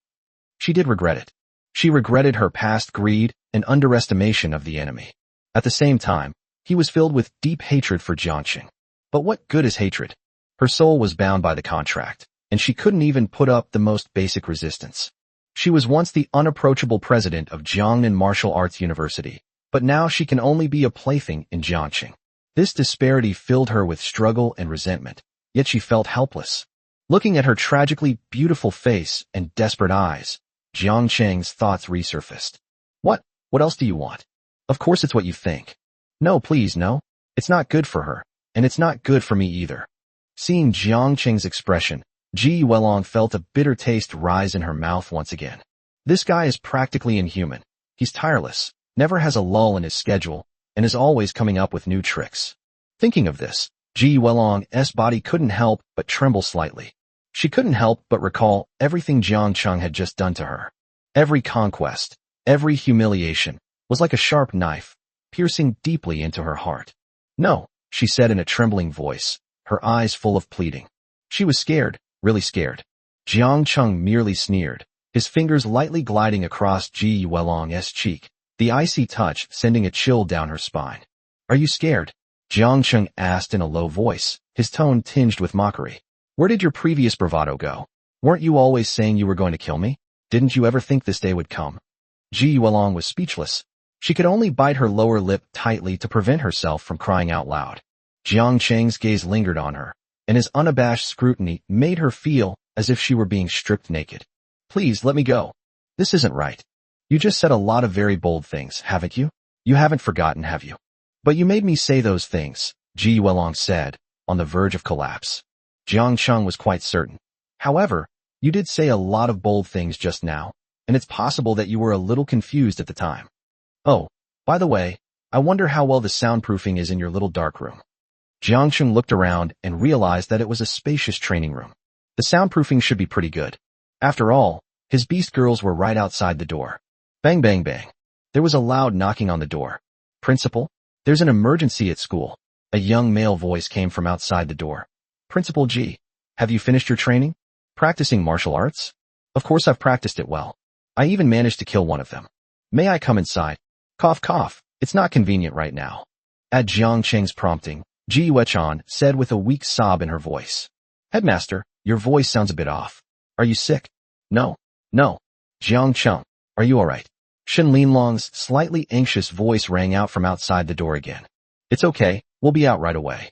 She did regret it. She regretted her past greed and underestimation of the enemy. At the same time, he was filled with deep hatred for Jiang Cheng. But what good is hatred? Her soul was bound by the contract, and she couldn't even put up the most basic resistance. She was once the unapproachable president of Jiangnan Martial Arts University, but now she can only be a plaything in Jiangxing. This disparity filled her with struggle and resentment, yet she felt helpless. Looking at her tragically beautiful face and desperate eyes, Jiang Cheng's thoughts resurfaced. What else do you want? Of course it's what you think. No, please, no. It's not good for her, and it's not good for me either. Seeing Jiang Cheng's expression, Ji Yuelong felt a bitter taste rise in her mouth once again. This guy is practically inhuman. He's tireless, never has a lull in his schedule, and is always coming up with new tricks. Thinking of this, Ji Yuelong's body couldn't help but tremble slightly. She couldn't help but recall everything Jiang Cheng had just done to her. Every conquest, every humiliation, was like a sharp knife, piercing deeply into her heart. No, she said in a trembling voice, her eyes full of pleading. She was scared, really scared. Jiang Cheng merely sneered, his fingers lightly gliding across Ji Yuelong's cheek, the icy touch sending a chill down her spine. Are you scared? Jiang Cheng asked in a low voice, his tone tinged with mockery. Where did your previous bravado go? Weren't you always saying you were going to kill me? Didn't you ever think this day would come? Ji Yuelong was speechless. She could only bite her lower lip tightly to prevent herself from crying out loud. Jiang Cheng's gaze lingered on her, and his unabashed scrutiny made her feel as if she were being stripped naked. Please let me go. This isn't right. You just said a lot of very bold things, haven't you? You haven't forgotten, have you? But you made me say those things, Ji Yuelong said, on the verge of collapse. Jiang Cheng was quite certain. However, you did say a lot of bold things just now, and it's possible that you were a little confused at the time. Oh, by the way, I wonder how well the soundproofing is in your little dark room. Jiangcheng looked around and realized that it was a spacious training room. The soundproofing should be pretty good. After all, his beast girls were right outside the door. Bang bang bang. There was a loud knocking on the door. Principal? There's an emergency at school. A young male voice came from outside the door. Principal G. Have you finished your training? Practicing martial arts? Of course I've practiced it well. I even managed to kill one of them. May I come inside? Cough cough. It's not convenient right now. At Jiang Cheng's prompting, Ji Yuechan said with a weak sob in her voice. Headmaster, your voice sounds a bit off. Are you sick? No. Jiang Cheng, are you alright? Shen Linlong's slightly anxious voice rang out from outside the door again. It's okay, we'll be out right away.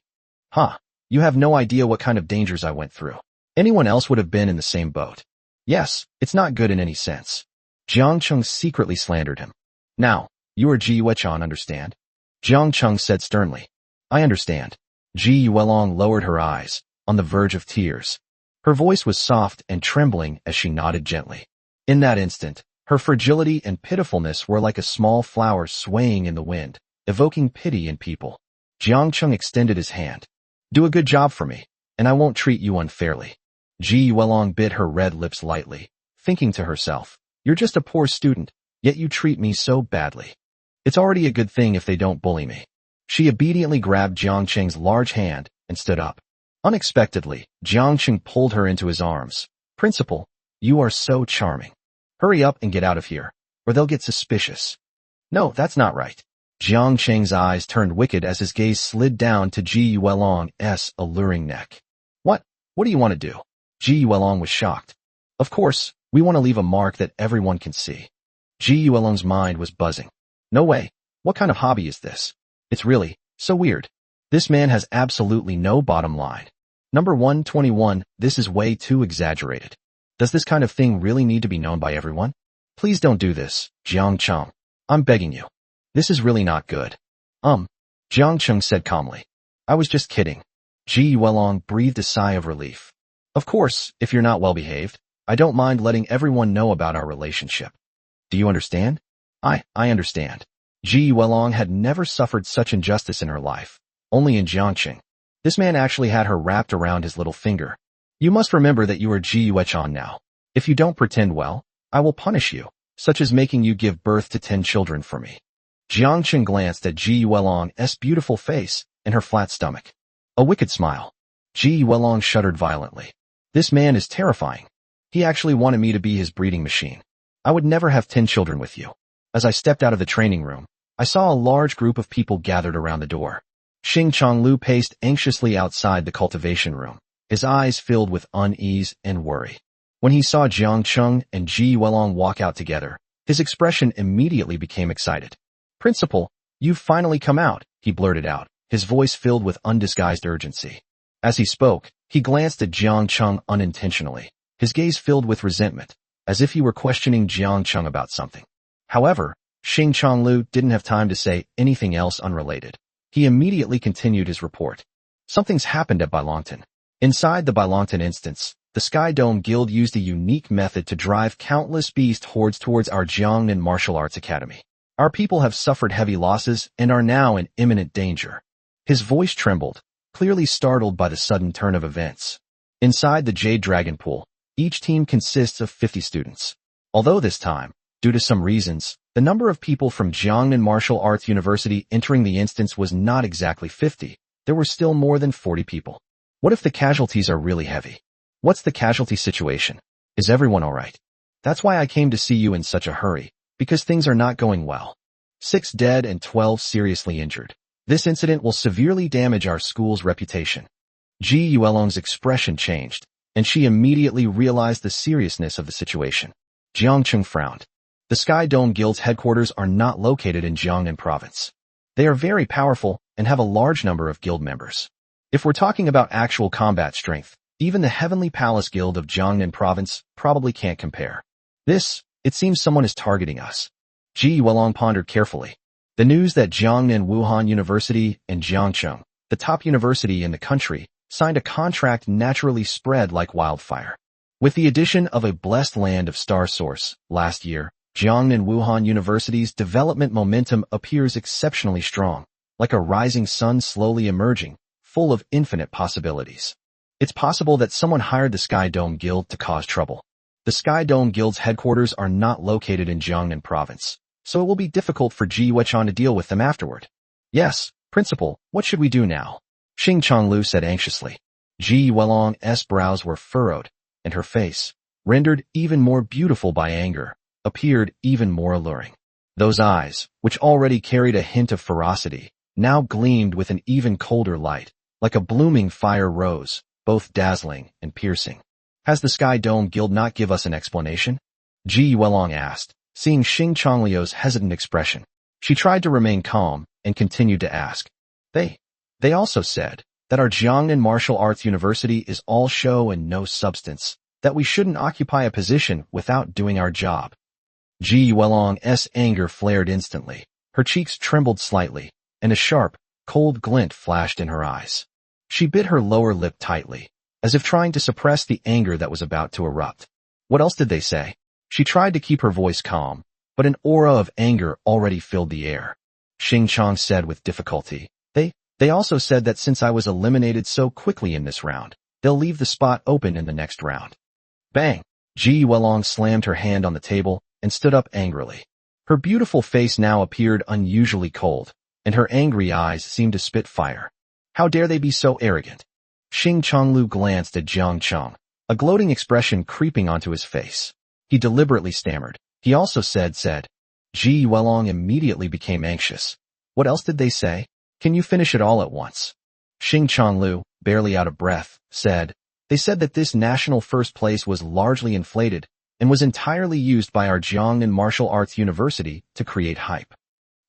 Huh, you have no idea what kind of dangers I went through. Anyone else would have been in the same boat. Yes, it's not good in any sense. Jiang Cheng secretly slandered him. Now, you or Ji Yuechan understand? Jiang Cheng said sternly. I understand. Ji Yuelong lowered her eyes, on the verge of tears. Her voice was soft and trembling as she nodded gently. In that instant, her fragility and pitifulness were like a small flower swaying in the wind, evoking pity in people. Jiang Cheng extended his hand. Do a good job for me, and I won't treat you unfairly. Ji Yuelong bit her red lips lightly, thinking to herself, you're just a poor student, yet you treat me so badly. It's already a good thing if they don't bully me. She obediently grabbed Jiang Cheng's large hand and stood up. Unexpectedly, Jiang Cheng pulled her into his arms. Principal, you are so charming. Hurry up and get out of here, or they'll get suspicious. No, that's not right. Jiang Cheng's eyes turned wicked as his gaze slid down to Ji Yuelong's alluring neck. What do you want to do? Ji Yuelong was shocked. Of course, we want to leave a mark that everyone can see. Ji Yuelong's mind was buzzing. No way. What kind of hobby is this? It's really so weird. This man has absolutely no bottom line. Number 121, this is way too exaggerated. Does this kind of thing really need to be known by everyone? Please don't do this, Jiang Cheng. I'm begging you. This is really not good. Jiang Cheng said calmly. I was just kidding. Ji Yuelong breathed a sigh of relief. Of course, if you're not well behaved, I don't mind letting everyone know about our relationship. Do you understand? I understand. Ji Yuelong had never suffered such injustice in her life, only in Jiangqing. This man actually had her wrapped around his little finger. You must remember that you are Ji Yuechan now. If you don't pretend well, I will punish you, such as making you give birth to 10 children for me. Jiangqing glanced at Ji Yuelong's beautiful face and her flat stomach. A wicked smile. Ji Yuelong shuddered violently. This man is terrifying. He actually wanted me to be his breeding machine. I would never have 10 children with you. As I stepped out of the training room, I saw a large group of people gathered around the door. Xing Chonglu paced anxiously outside the cultivation room, his eyes filled with unease and worry. When he saw Jiang Cheng and Ji Yuelong walk out together, his expression immediately became excited. Principal, you've finally come out, he blurted out, his voice filled with undisguised urgency. As he spoke, he glanced at Jiang Cheng unintentionally, his gaze filled with resentment, as if he were questioning Jiang Cheng about something. However, Xing Chonglu didn't have time to say anything else unrelated. He immediately continued his report. Something's happened at Bailongtan. Inside the Bailongtan instance, the Sky Dome Guild used a unique method to drive countless beast hordes towards our Jiangnan Martial Arts Academy. Our people have suffered heavy losses and are now in imminent danger. His voice trembled, clearly startled by the sudden turn of events. Inside the Jade Dragon Pool, each team consists of 50 students. Although this time, due to some reasons, the number of people from Jiangnan Martial Arts University entering the instance was not exactly 50. There were still more than 40 people. What if the casualties are really heavy? What's the casualty situation? Is everyone alright? That's why I came to see you in such a hurry, because things are not going well. 6 dead and 12 seriously injured. This incident will severely damage our school's reputation. Ji Yuelong's expression changed, and she immediately realized the seriousness of the situation. Jiangcheng frowned. The Sky Dome Guild's headquarters are not located in Jiangnan province. They are very powerful and have a large number of guild members. If we're talking about actual combat strength, even the Heavenly Palace Guild of Jiangnan province probably can't compare. It seems someone is targeting us. Ji Yuelong pondered carefully. The news that Jiangnan Wuhan University and Jiangcheng, the top university in the country, signed a contract naturally spread like wildfire. With the addition of a blessed land of Star Source last year, Jiangnan Wuhan University's development momentum appears exceptionally strong, like a rising sun slowly emerging, full of infinite possibilities. It's possible that someone hired the Sky Dome Guild to cause trouble. The Sky Dome Guild's headquarters are not located in Jiangnan province, so it will be difficult for Ji Weichan to deal with them afterward. Yes, Principal, what should we do now? Xing Chonglu said anxiously. Ji Weilong's brows were furrowed, and her face, rendered even more beautiful by anger, appeared even more alluring. Those eyes, which already carried a hint of ferocity, now gleamed with an even colder light, like a blooming fire rose, both dazzling and piercing. Has the Sky Dome Guild not give us an explanation? Ji Weilong asked, seeing Xing Chonglio's hesitant expression. She tried to remain calm and continued to ask. They also said that our Jiangnan Martial Arts University is all show and no substance, that we shouldn't occupy a position without doing our job. Ji Weilong's anger flared instantly. Her cheeks trembled slightly, and a sharp, cold glint flashed in her eyes. She bit her lower lip tightly, as if trying to suppress the anger that was about to erupt. What else did they say? She tried to keep her voice calm, but an aura of anger already filled the air. Xing Chong said with difficulty. They also said that since I was eliminated so quickly in this round, they'll leave the spot open in the next round. Bang! Ji Weilong slammed her hand on the table and stood up angrily. Her beautiful face now appeared unusually cold, and her angry eyes seemed to spit fire. How dare they be so arrogant? Xing Chonglu glanced at Jiang Cheng, a gloating expression creeping onto his face. He deliberately stammered. He also said. Ji Weilong immediately became anxious. What else did they say? Can you finish it all at once? Xing Chonglu, barely out of breath, said. They said that this national first place was largely inflated and was entirely used by our Jiangnan Martial Arts University to create hype.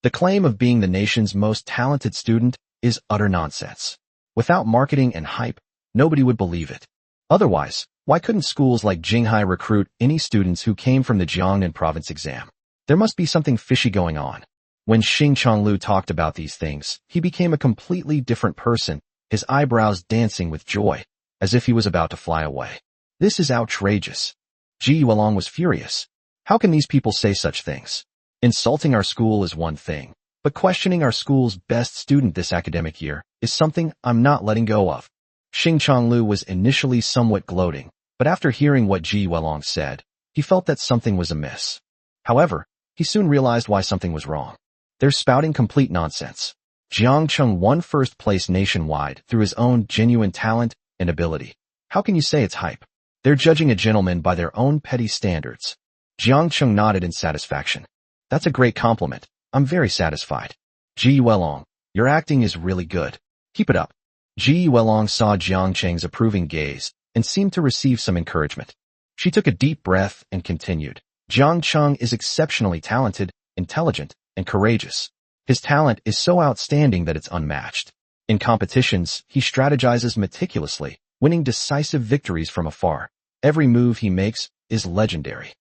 The claim of being the nation's most talented student is utter nonsense. Without marketing and hype, nobody would believe it. Otherwise, why couldn't schools like Jinghai recruit any students who came from the Jiangnan province exam? There must be something fishy going on. When Xing Chonglu talked about these things, he became a completely different person, his eyebrows dancing with joy, as if he was about to fly away. This is outrageous. Ji Weilong was furious. How can these people say such things? Insulting our school is one thing, but questioning our school's best student this academic year is something I'm not letting go of. Xing Chonglu was initially somewhat gloating, but after hearing what Ji Weilong said, he felt that something was amiss. However, he soon realized why something was wrong. They're spouting complete nonsense. Jiang Cheng won first place nationwide through his own genuine talent and ability. How can you say it's hype? They're judging a gentleman by their own petty standards. Jiang Cheng nodded in satisfaction. That's a great compliment. I'm very satisfied. Ji Weilong, your acting is really good. Keep it up. Ji Weilong saw Jiang Cheng's approving gaze and seemed to receive some encouragement. She took a deep breath and continued. Jiang Cheng is exceptionally talented, intelligent, and courageous. His talent is so outstanding that it's unmatched. In competitions, he strategizes meticulously, winning decisive victories from afar. Every move he makes is legendary.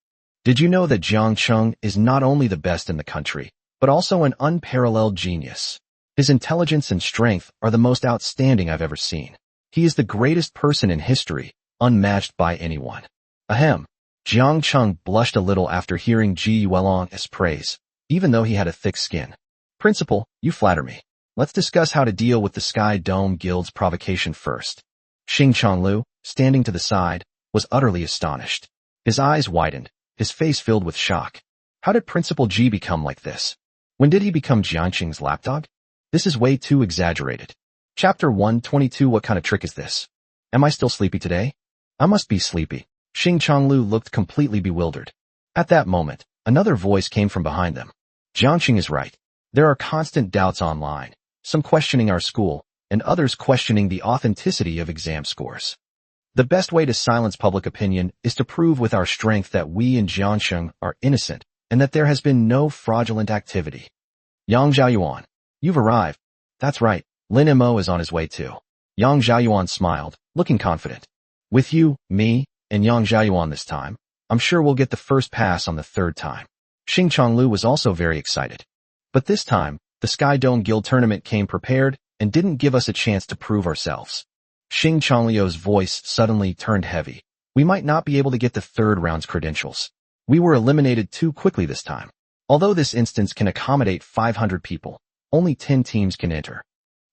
Did you know that Jiang Cheng is not only the best in the country, but also an unparalleled genius? His intelligence and strength are the most outstanding I've ever seen. He is the greatest person in history, unmatched by anyone. Ahem. Jiang Cheng blushed a little after hearing Ji Weilong's praise, even though he had a thick skin. Principal, you flatter me. Let's discuss how to deal with the Sky Dome Guild's provocation first. Xing Chonglu, standing to the side, was utterly astonished. His eyes widened, his face filled with shock. How did Principal Ji become like this? When did he become Jiangqing's lapdog? This is way too exaggerated. Chapter 122. What kind of trick is this? Am I still sleepy today? I must be sleepy. Xing Chonglu looked completely bewildered. At that moment, another voice came from behind them. Jiangqing is right. There are constant doubts online, some questioning our school, and others questioning the authenticity of exam scores. The best way to silence public opinion is to prove with our strength that we in Jiangsheng are innocent and that there has been no fraudulent activity. Yang Xiaoyuan, you've arrived. That's right, Lin Mo is on his way too. Yang Xiaoyuan smiled, looking confident. With you, me, and Yang Xiaoyuan this time, I'm sure we'll get the first pass on the third time. Xing Chonglu was also very excited. But this time, the Sky Dome Guild tournament came prepared and didn't give us a chance to prove ourselves. Xing Chonglio's voice suddenly turned heavy. We might not be able to get the third round's credentials. We were eliminated too quickly this time. Although this instance can accommodate 500 people, only 10 teams can enter.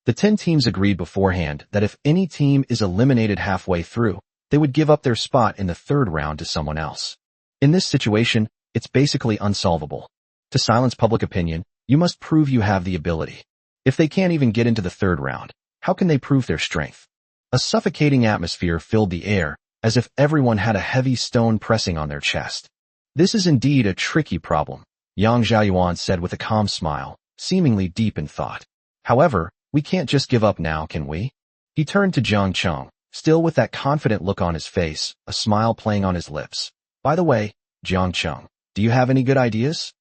The 10 teams agreed beforehand that if any team is eliminated halfway through, they would give up their spot in the third round to someone else. In this situation, it's basically unsolvable. To silence public opinion, you must prove you have the ability. If they can't even get into the third round, how can they prove their strength? A suffocating atmosphere filled the air, as if everyone had a heavy stone pressing on their chest. This is indeed a tricky problem, Yang Xiaoyuan said with a calm smile, seemingly deep in thought. However, we can't just give up now, can we? He turned to Jiang Cheng, still with that confident look on his face, a smile playing on his lips. By the way, Jiang Cheng, do you have any good ideas?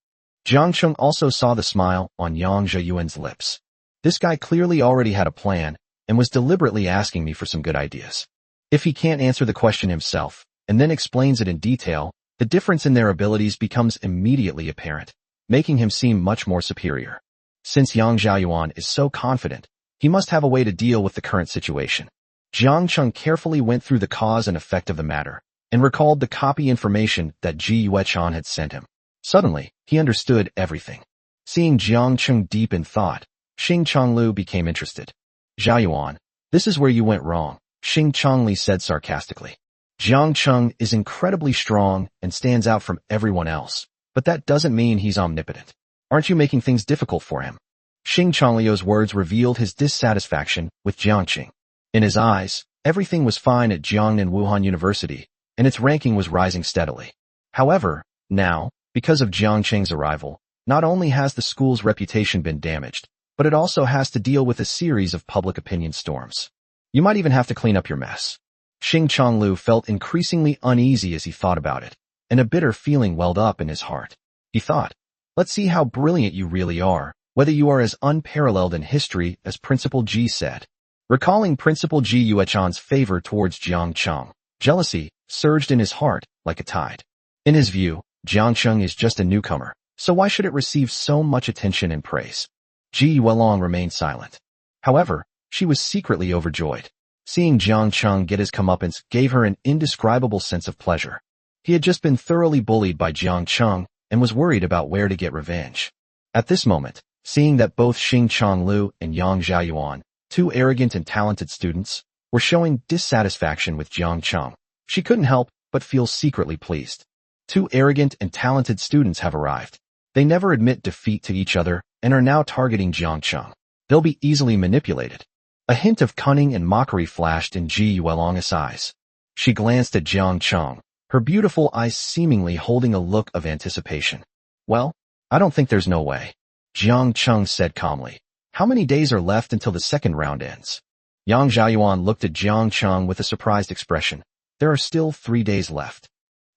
Jiang Cheng also saw the smile on Yang Xiaoyuan's lips. This guy clearly already had a plan and was deliberately asking me for some good ideas. If he can't answer the question himself and then explains it in detail, the difference in their abilities becomes immediately apparent, making him seem much more superior. Since Yang Xiaoyuan is so confident, he must have a way to deal with the current situation. Jiang Cheng carefully went through the cause and effect of the matter and recalled the copy information that Ji Yuechan had sent him. Suddenly, he understood everything. Seeing Jiang Cheng deep in thought, Xing Chonglu became interested. Xiaoyuan, this is where you went wrong, Xing Chongli said sarcastically. Jiang Cheng is incredibly strong and stands out from everyone else, but that doesn't mean he's omnipotent. Aren't you making things difficult for him? Xing Chonglio's words revealed his dissatisfaction with Jiang Qing. In his eyes, everything was fine at Jiangnan Wuhan University, and its ranking was rising steadily. However, now, because of Jiang Qing's arrival, not only has the school's reputation been damaged, but it also has to deal with a series of public opinion storms. You might even have to clean up your mess. Xing Chonglu felt increasingly uneasy as he thought about it, and a bitter feeling welled up in his heart. He thought, let's see how brilliant you really are, whether you are as unparalleled in history as Principal Ji said. Recalling Principal Ji Yuechan's favor towards Jiang Cheng, jealousy surged in his heart like a tide. In his view, Jiang Cheng is just a newcomer, so why should it receive so much attention and praise? Ji Yuelong remained silent. However, she was secretly overjoyed. Seeing Jiang Cheng get his comeuppance gave her an indescribable sense of pleasure. He had just been thoroughly bullied by Jiang Cheng and was worried about where to get revenge. At this moment, seeing that both Xing Chonglu and Yang Xiaoyuan, two arrogant and talented students, were showing dissatisfaction with Jiang Cheng, she couldn't help but feel secretly pleased. Two arrogant and talented students have arrived. They never admit defeat to each other and are now targeting Jiang Cheng. They'll be easily manipulated. A hint of cunning and mockery flashed in Ji Yuelong's eyes. She glanced at Jiang Cheng, her beautiful eyes seemingly holding a look of anticipation. Well, I don't think there's no way. Jiang Cheng said calmly. How many days are left until the second round ends? Yang Xiaoyuan looked at Jiang Cheng with a surprised expression. There are still 3 days left.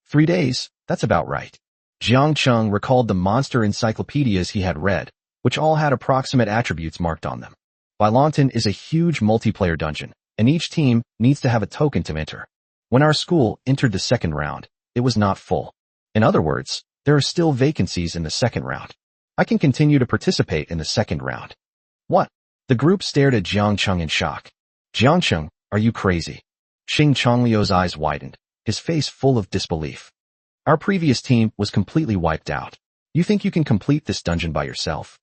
3 days? That's about right. Jiang Cheng recalled the monster encyclopedias he had read, which all had approximate attributes marked on them. Bailongtan is a huge multiplayer dungeon, and each team needs to have a token to enter. When our school entered the second round, it was not full. In other words, there are still vacancies in the second round. I can continue to participate in the second round. What? The group stared at Jiang Cheng in shock. Jiang Cheng, are you crazy? Xing Chonglio's eyes widened, his face full of disbelief. Our previous team was completely wiped out. You think you can complete this dungeon by yourself?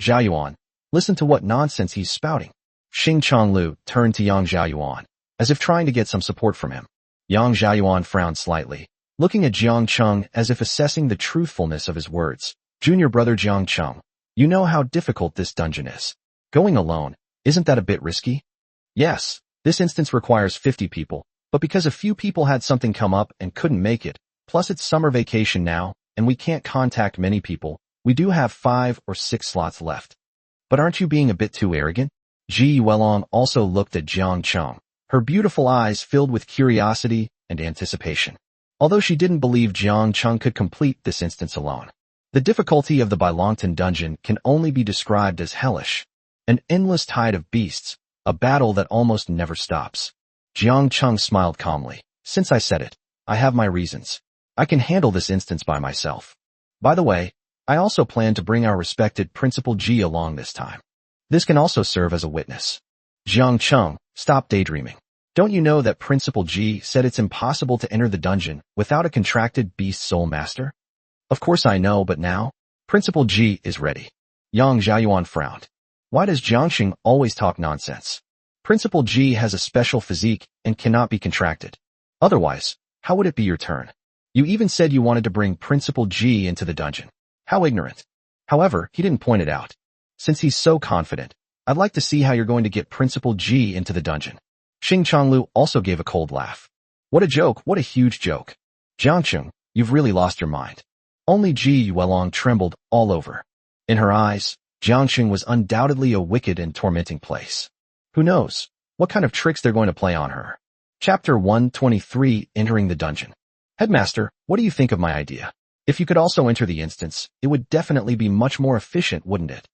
Xiaoyuan, listen to what nonsense he's spouting. Xing Chonglu turned to Yang Xiaoyuan, as if trying to get some support from him. Yang Xiaoyuan frowned slightly, looking at Jiang Cheng as if assessing the truthfulness of his words. Junior brother Jiang Cheng, you know how difficult this dungeon is. Going alone, isn't that a bit risky? Yes, this instance requires 50 people, but because a few people had something come up and couldn't make it, plus it's summer vacation now, and we can't contact many people, we do have 5 or 6 slots left. But aren't you being a bit too arrogant? Ji Yuelong also looked at Jiang Cheng, her beautiful eyes filled with curiosity and anticipation. Although she didn't believe Jiang Cheng could complete this instance alone. The difficulty of the Bailongtan dungeon can only be described as hellish. An endless tide of beasts, a battle that almost never stops. Jiang Cheng smiled calmly. Since I said it, I have my reasons. I can handle this instance by myself. By the way, I also plan to bring our respected Principal Ji along this time. This can also serve as a witness. Jiang Cheng, stop daydreaming. Don't you know that Principal Ji said it's impossible to enter the dungeon without a contracted beast soul master? Of course I know, but now, Principal Ji is ready. Yang Xiaoyuan frowned. Why does Jiangxing always talk nonsense? Principal G has a special physique and cannot be contracted. Otherwise, how would it be your turn? You even said you wanted to bring Principal G into the dungeon. How ignorant. However, he didn't point it out. Since he's so confident, I'd like to see how you're going to get Principal G into the dungeon. Xing Chonglu also gave a cold laugh. What a joke, what a huge joke. Jiangxing, you've really lost your mind. Only Ji Yuelong trembled all over. In her eyes, Jiangxing was undoubtedly a wicked and tormenting place. Who knows what kind of tricks they're going to play on her. Chapter 123, Entering the Dungeon. Headmaster, what do you think of my idea? If you could also enter the instance, it would definitely be much more efficient, wouldn't it?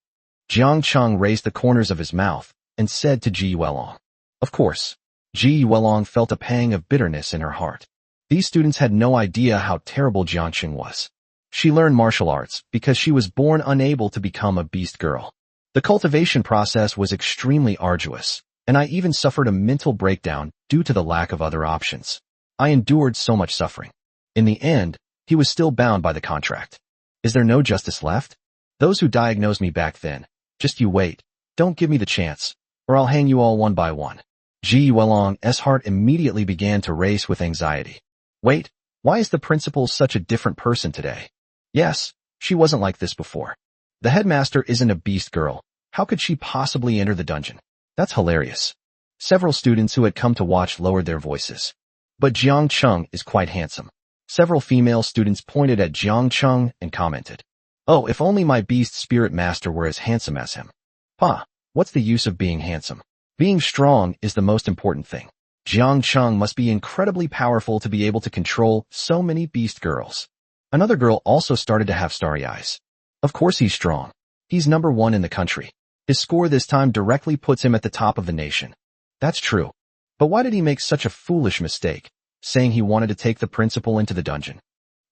Jiang Cheng raised the corners of his mouth and said to Ji Yuelong. Of course. Ji Yuelong felt a pang of bitterness in her heart. These students had no idea how terrible Jiangxing was. She learned martial arts because she was born unable to become a beast girl. The cultivation process was extremely arduous, and I even suffered a mental breakdown due to the lack of other options. I endured so much suffering. In the end, he was still bound by the contract. Is there no justice left? Those who diagnosed me back then, just you wait, don't give me the chance, or I'll hang you all one by one. Ji Yuelong's heart immediately began to race with anxiety. Wait, why is the principal such a different person today? Yes, she wasn't like this before. The headmaster isn't a beast girl. How could she possibly enter the dungeon? That's hilarious. Several students who had come to watch lowered their voices. But Jiang Cheng is quite handsome. Several female students pointed at Jiang Cheng and commented, Oh, if only my beast spirit master were as handsome as him. Pa, what's the use of being handsome? Being strong is the most important thing. Jiang Cheng must be incredibly powerful to be able to control so many beast girls. Another girl also started to have starry eyes. Of course he's strong. He's number 1 in the country. His score this time directly puts him at the top of the nation. That's true. But why did he make such a foolish mistake, saying he wanted to take the principal into the dungeon?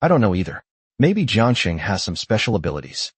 I don't know either. Maybe Jiangxing has some special abilities.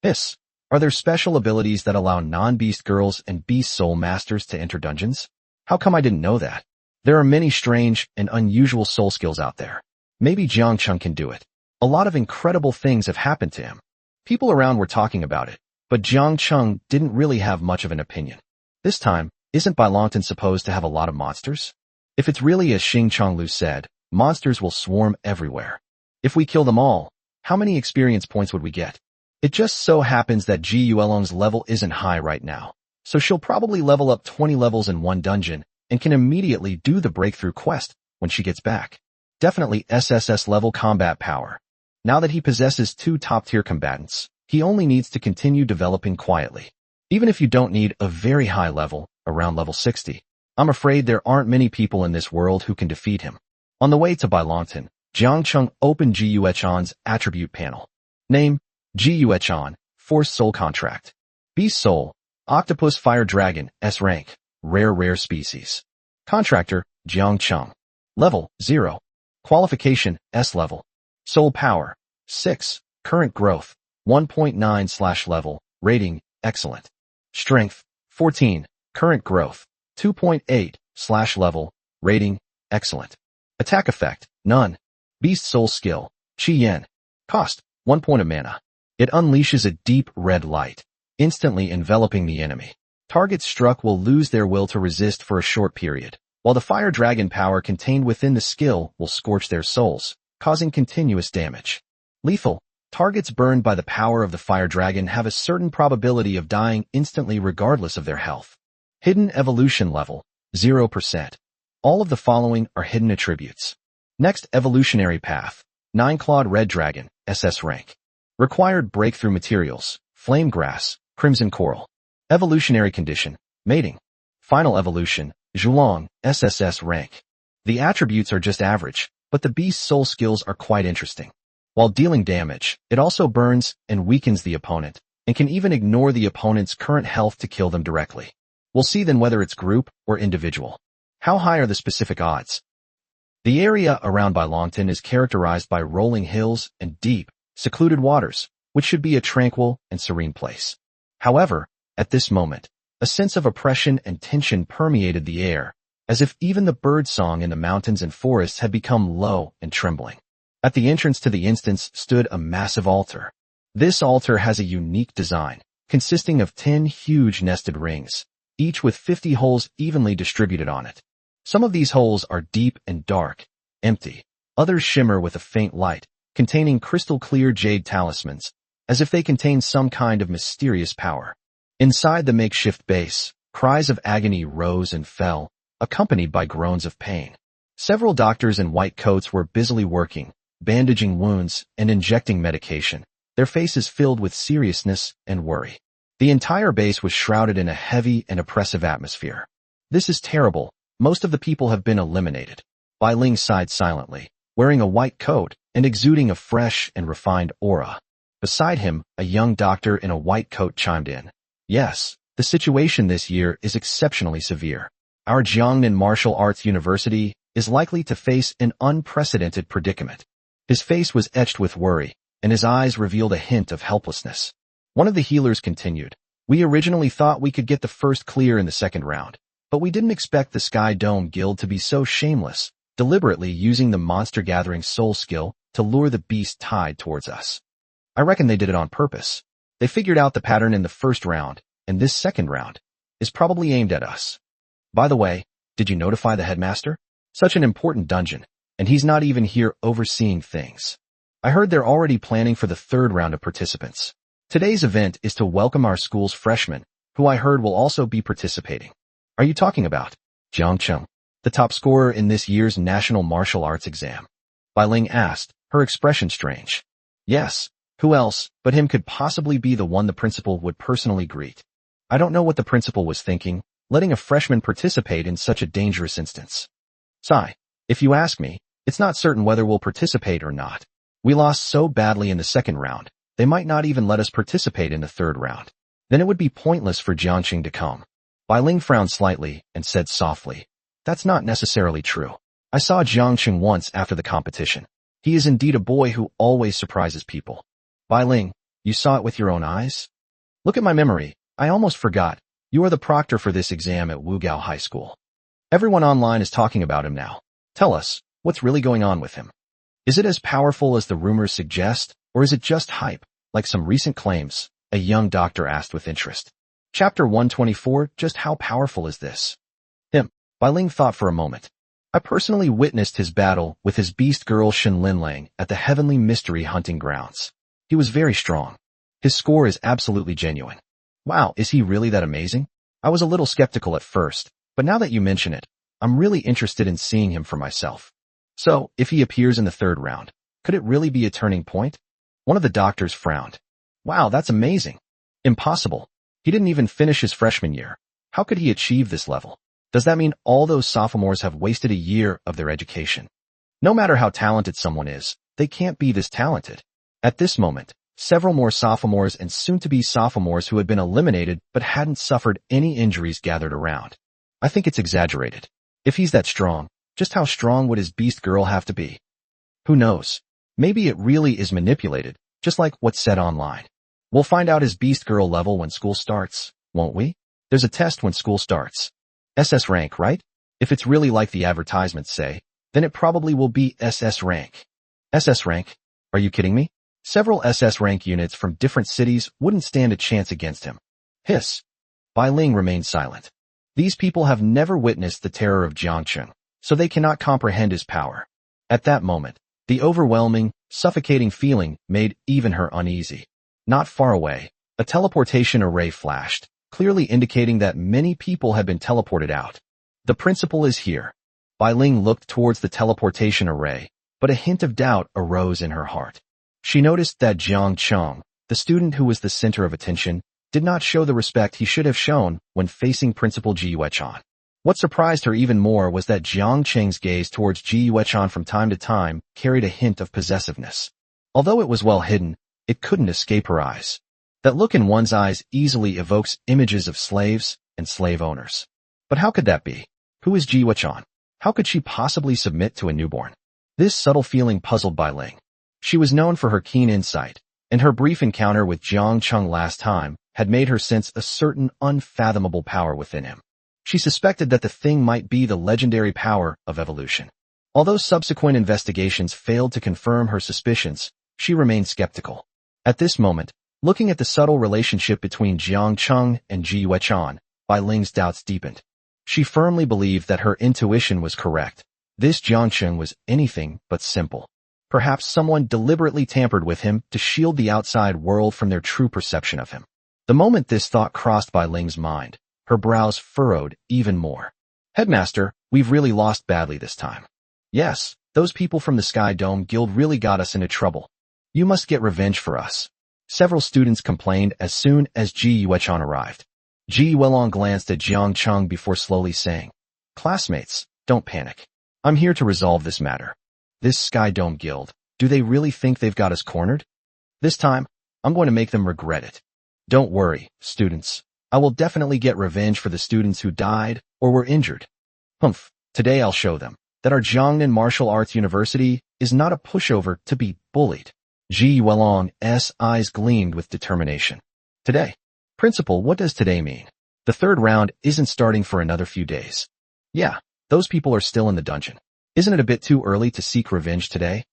Are there special abilities that allow non-beast girls and beast soul masters to enter dungeons? How come I didn't know that? There are many strange and unusual soul skills out there. Maybe Jiangxing can do it. A lot of incredible things have happened to him. People around were talking about it, but Jiang Cheng didn't really have much of an opinion. This time, isn't Bailongtan supposed to have a lot of monsters? If it's really as Xing Chonglu said, monsters will swarm everywhere. If we kill them all, how many experience points would we get? It just so happens that Ji Yuelong's level isn't high right now, so she'll probably level up 20 levels in one dungeon and can immediately do the breakthrough quest when she gets back. Definitely SSS level combat power. Now that he possesses 2 top-tier combatants, he only needs to continue developing quietly. Even if you don't need a very high level, around level 60, I'm afraid there aren't many people in this world who can defeat him. On the way to Bailongtan, Jiang Cheng opened Ji Yuechan's attribute panel. Name, Ji Yuechan, Force Soul Contract. Beast Soul, Octopus Fire Dragon, S rank, rare species. Contractor, Jiang Cheng. Level, 0. Qualification, S level. Soul Power, 6. Current Growth, 1.9/level. Rating, Excellent. Strength, 14. Current Growth, 2.8/level. Rating, Excellent. Attack Effect, None. Beast Soul Skill, Qi Yan. Cost, 1 point of mana. It unleashes a deep red light, instantly enveloping the enemy. Targets struck will lose their will to resist for a short period, while the fire dragon power contained within the skill will scorch their souls, causing continuous damage. Lethal. Targets burned by the power of the fire dragon have a certain probability of dying instantly regardless of their health. Hidden Evolution Level, 0%. All of the following are hidden attributes. Next Evolutionary Path, 9-Clawed Red Dragon, SS rank. Required Breakthrough Materials, Flame Grass, Crimson Coral. Evolutionary Condition, Mating. Final Evolution, Zhulong, SSS rank. The attributes are just average, but the beast's soul skills are quite interesting. While dealing damage, it also burns and weakens the opponent, and can even ignore the opponent's current health to kill them directly. We'll see then whether it's group or individual. How high are the specific odds? The area around Bailongtan is characterized by rolling hills and deep, secluded waters, which should be a tranquil and serene place. However, at this moment, a sense of oppression and tension permeated the air, as if even the birdsong in the mountains and forests had become low and trembling. At the entrance to the instance stood a massive altar. This altar has a unique design, consisting of 10 huge nested rings, each with 50 holes evenly distributed on it. Some of these holes are deep and dark, empty. Others shimmer with a faint light, containing crystal-clear jade talismans, as if they contain some kind of mysterious power. Inside the makeshift base, cries of agony rose and fell, accompanied by groans of pain. Several doctors in white coats were busily working, bandaging wounds and injecting medication, their faces filled with seriousness and worry. The entire base was shrouded in a heavy and oppressive atmosphere. This is terrible. Most of the people have been eliminated. Bai Ling sighed silently, wearing a white coat and exuding a fresh and refined aura. Beside him, a young doctor in a white coat chimed in. Yes, the situation this year is exceptionally severe. Our Jiangnan Martial Arts University is likely to face an unprecedented predicament. His face was etched with worry, and his eyes revealed a hint of helplessness. One of the healers continued. We originally thought we could get the first clear in the second round, but we didn't expect the Sky Dome Guild to be so shameless, deliberately using the monster gathering soul skill to lure the beast tide towards us. I reckon they did it on purpose. They figured out the pattern in the first round, and this second round is probably aimed at us. By the way, did you notify the headmaster? Such an important dungeon, and he's not even here overseeing things. I heard they're already planning for the third round of participants. Today's event is to welcome our school's freshmen, who I heard will also be participating. Are you talking about Jiang Cheng, the top scorer in this year's National Martial Arts exam? Bai Ling asked, her expression strange. Yes, who else but him could possibly be the one the principal would personally greet? I don't know what the principal was thinking, letting a freshman participate in such a dangerous instance. Sigh, if you ask me, it's not certain whether we'll participate or not. We lost so badly in the second round, they might not even let us participate in the third round. Then it would be pointless for Jiangqing to come. Bai Ling frowned slightly and said softly, that's not necessarily true. I saw Jiangqing once after the competition. He is indeed a boy who always surprises people. Bai Ling, you saw it with your own eyes? Look at my memory. I almost forgot. You are the proctor for this exam at Wugao High School. Everyone online is talking about him now. Tell us, what's really going on with him? Is it as powerful as the rumors suggest, or is it just hype, like some recent claims? A young doctor asked with interest. Chapter 124, just how powerful is this? Him. Bai Ling thought for a moment. I personally witnessed his battle with his beast girl Shen Linlang at the Heavenly Mystery Hunting Grounds. He was very strong. His score is absolutely genuine. Wow, is he really that amazing? I was a little skeptical at first, but now that you mention it, I'm really interested in seeing him for myself. So, if he appears in the third round, could it really be a turning point? One of the doctors frowned. Wow, that's amazing. Impossible. He didn't even finish his freshman year. How could he achieve this level? Does that mean all those sophomores have wasted a year of their education? No matter how talented someone is, they can't be this talented. At this moment, several more sophomores and soon-to-be sophomores who had been eliminated but hadn't suffered any injuries gathered around. I think it's exaggerated. If he's that strong, just how strong would his beast girl have to be? Who knows? Maybe it really is manipulated, just like what's said online. We'll find out his beast girl level when school starts, won't we? There's a test when school starts. SS rank, right? If it's really like the advertisements say, then it probably will be SS rank. SS rank? Are you kidding me? Several SS rank units from different cities wouldn't stand a chance against him. Hiss. Bai Ling remained silent. These people have never witnessed the terror of Jiangcheng, so they cannot comprehend his power. At that moment, the overwhelming, suffocating feeling made even her uneasy. Not far away, a teleportation array flashed, clearly indicating that many people had been teleported out. The principal is here. Bai Ling looked towards the teleportation array, but a hint of doubt arose in her heart. She noticed that Jiang Cheng, the student who was the center of attention, did not show the respect he should have shown when facing Principal Ji Yuechan. What surprised her even more was that Jiang Cheng's gaze towards Ji Yuechan from time to time carried a hint of possessiveness. Although it was well hidden, it couldn't escape her eyes. That look in one's eyes easily evokes images of slaves and slave owners. But how could that be? Who is Ji Yuechan? How could she possibly submit to a newborn? This subtle feeling puzzled Bai Ling. She was known for her keen insight, and her brief encounter with Jiang Cheng last time had made her sense a certain unfathomable power within him. She suspected that the thing might be the legendary power of evolution. Although subsequent investigations failed to confirm her suspicions, she remained skeptical. At this moment, Looking at the subtle relationship between Jiang Cheng and Ji Yuechan, Bai Ling's doubts deepened. She firmly believed that her intuition was correct. This Jiang Cheng was anything but simple. Perhaps someone deliberately tampered with him to shield the outside world from their true perception of him. The moment this thought crossed Bai Ling's mind, her brows furrowed even more. Headmaster, we've really lost badly this time. Yes, those people from the Sky Dome Guild really got us into trouble. You must get revenge for us. Several students complained as soon as Ji Yuechan arrived. Ji Yuelong glanced at Jiang Cheng before slowly saying, Classmates, don't panic. I'm here to resolve this matter. This Sky Dome Guild, do they really think they've got us cornered? This time, I'm going to make them regret it. Don't worry, students. I will definitely get revenge for the students who died or were injured. Humph, today I'll show them that our Jiangnan Martial Arts University is not a pushover to be bullied. Ji Yuelong's eyes gleamed with determination. Today. Principal, what does today mean? The third round isn't starting for another few days. Yeah, those people are still in the dungeon. Isn't it a bit too early to seek revenge today?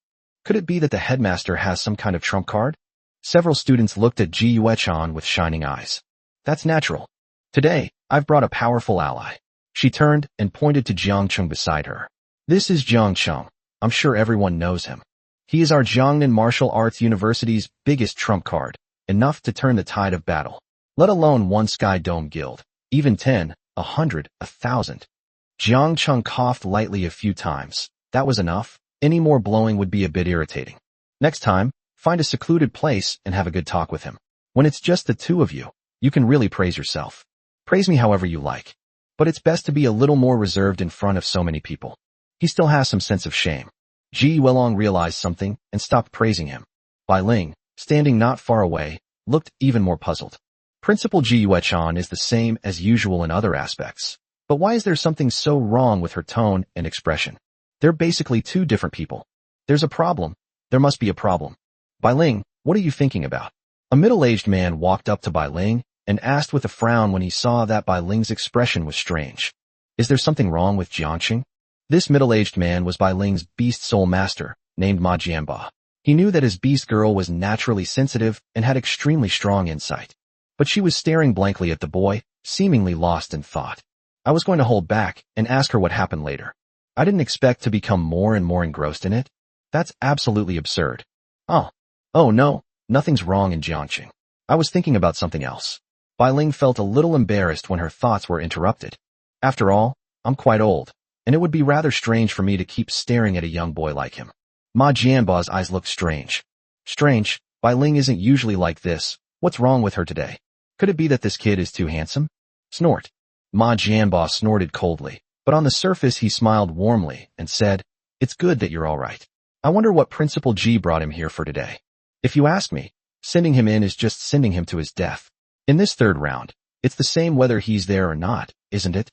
Could it be that the headmaster has some kind of trump card? Several students looked at Ji Yuechan with shining eyes. That's natural. Today, I've brought a powerful ally. She turned and pointed to Jiang Cheng beside her. This is Jiang Cheng. I'm sure everyone knows him. He is our Jiangnan Martial Arts University's biggest trump card, enough to turn the tide of battle. Let alone one Sky Dome Guild, even 10, 100, 1,000. Jiang Cheng coughed lightly a few times. That was enough. Any more blowing would be a bit irritating. Next time, find a secluded place and have a good talk with him. When it's just the two of you, you can really praise yourself. Praise me however you like. But it's best to be a little more reserved in front of so many people. He still has some sense of shame. Ji Yuelong realized something and stopped praising him. Bai Ling, standing not far away, looked even more puzzled. Principal Ji Yuechan is the same as usual in other aspects. But why is there something so wrong with her tone and expression? They're basically two different people. There's a problem. There must be a problem. Bai Ling, what are you thinking about? A middle-aged man walked up to Bai Ling and asked with a frown when he saw that Bai Ling's expression was strange. Is there something wrong with Jiangqing? This middle-aged man was Bai Ling's beast soul master, named Ma Jianba. He knew that his beast girl was naturally sensitive and had extremely strong insight. But she was staring blankly at the boy, seemingly lost in thought. I was going to hold back and ask her what happened later. I didn't expect to become more and more engrossed in it. That's absolutely absurd. Oh no, nothing's wrong in Jiangqing. I was thinking about something else. Bai Ling felt a little embarrassed when her thoughts were interrupted. After all, I'm quite old, and it would be rather strange for me to keep staring at a young boy like him. Ma Jianba's eyes looked strange. Strange, Bai Ling isn't usually like this. What's wrong with her today? Could it be that this kid is too handsome? Snort. Ma Jianba snorted coldly, but on the surface he smiled warmly and said, It's good that you're all right. I wonder what Principal Ji brought him here for today. If you ask me, sending him in is just sending him to his death. In this third round, it's the same whether he's there or not, isn't it?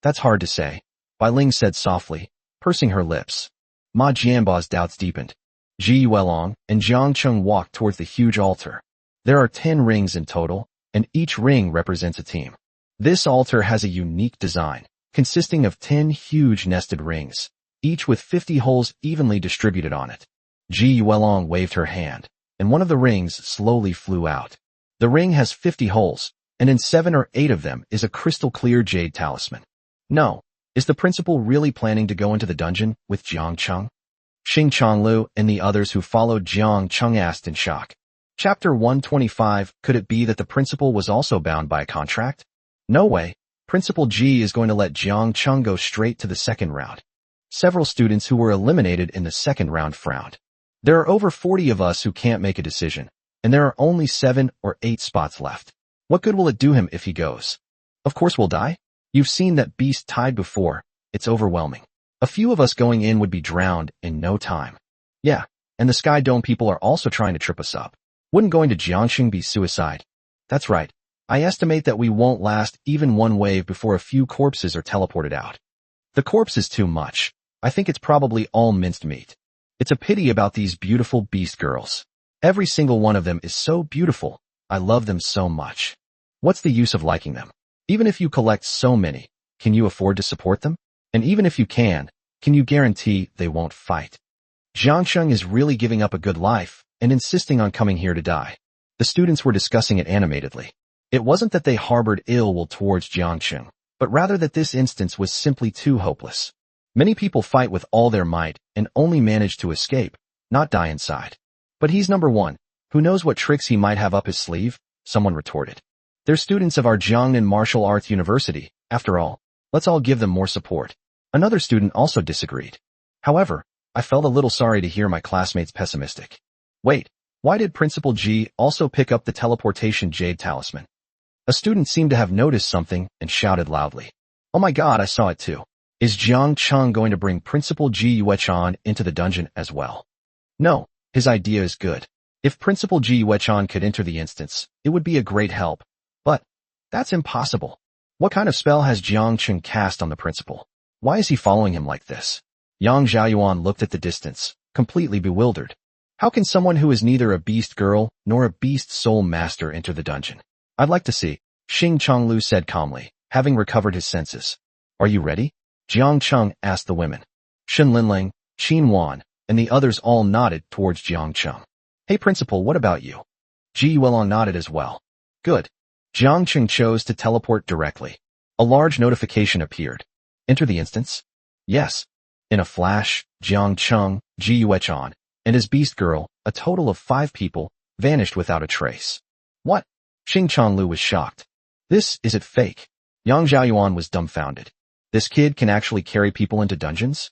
That's hard to say, Bai Ling said softly, pursing her lips. Ma Jianba's doubts deepened. Ji Yuelong and Jiang Cheng walked towards the huge altar. There are 10 rings in total, and each ring represents a team. This altar has a unique design, consisting of 10 huge nested rings, each with 50 holes evenly distributed on it. Ji Yuelong waved her hand, and one of the rings slowly flew out. The ring has 50 holes, and in 7 or 8 of them is a crystal-clear jade talisman. No, is the principal really planning to go into the dungeon with Jiang Cheng? Xing Chonglu and the others who followed Jiang Cheng asked in shock. Chapter 125, could it be that the principal was also bound by a contract? No way. Principal Ji is going to let Jiang Cheng go straight to the second round. Several students who were eliminated in the second round frowned. There are over 40 of us who can't make a decision, and there are only 7 or 8 spots left. What good will it do him if he goes? Of course we'll die. You've seen that beast tide before. It's overwhelming. A few of us going in would be drowned in no time. Yeah, and the Sky Dome people are also trying to trip us up. Wouldn't going to Jiangxing be suicide? That's right. I estimate that we won't last even one wave before a few corpses are teleported out. The corpse is too much. I think it's probably all minced meat. It's a pity about these beautiful beast girls. Every single one of them is so beautiful. I love them so much. What's the use of liking them? Even if you collect so many, can you afford to support them? And even if you can you guarantee they won't fight? Jiangsheng is really giving up a good life and insisting on coming here to die. The students were discussing it animatedly. It wasn't that they harbored ill will towards Jiangqing, but rather that this instance was simply too hopeless. Many people fight with all their might and only manage to escape, not die inside. But he's number one. Who knows what tricks he might have up his sleeve? Someone retorted. They're students of our Jiangnan Martial Arts University. After all, let's all give them more support. Another student also disagreed. However, I felt a little sorry to hear my classmates pessimistic. Wait, why did Principal G also pick up the teleportation jade talisman? A student seemed to have noticed something and shouted loudly. Oh my god, I saw it too. Is Jiang Cheng going to bring Principal Ji Yuechan into the dungeon as well? No, his idea is good. If Principal Ji Yuechan could enter the instance, it would be a great help. But that's impossible. What kind of spell has Jiang Cheng cast on the principal? Why is he following him like this? Yang Xiaoyuan looked at the distance, completely bewildered. How can someone who is neither a beast girl nor a beast soul master enter the dungeon? I'd like to see, Xing Chonglu said calmly, having recovered his senses. Are you ready? Jiang Cheng asked the women. Shen Linling, Qin Wan, and the others all nodded towards Jiang Cheng. Hey principal, what about you? Ji Yuelong nodded as well. Good. Jiang Cheng chose to teleport directly. A large notification appeared. Enter the instance? Yes. In a flash, Jiang Cheng, Ji Yuechan, and his beast girl, a total of 5 people, vanished without a trace. What? Xing Chonglu was shocked. Is it fake? Yang Xiaoyuan was dumbfounded. This kid can actually carry people into dungeons?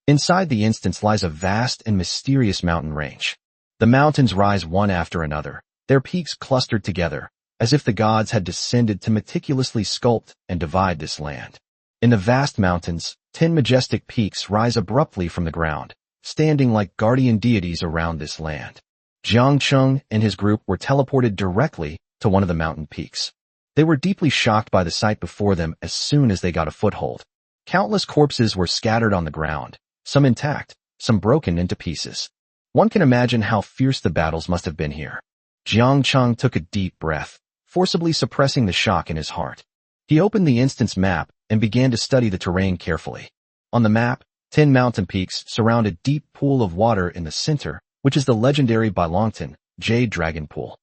Inside the instance lies a vast and mysterious mountain range. The mountains rise one after another, their peaks clustered together, as if the gods had descended to meticulously sculpt and divide this land. In the vast mountains, 10 majestic peaks rise abruptly from the ground, standing like guardian deities around this land. Jiang Cheng and his group were teleported directly to one of the mountain peaks. They were deeply shocked by the sight before them as soon as they got a foothold. Countless corpses were scattered on the ground, some intact, some broken into pieces. One can imagine how fierce the battles must have been here. Jiang Cheng took a deep breath, forcibly suppressing the shock in his heart. He opened the instance map and began to study the terrain carefully. On the map, 10 mountain peaks surround a deep pool of water in the center, which is the legendary Bailongtan Jade Dragon Pool.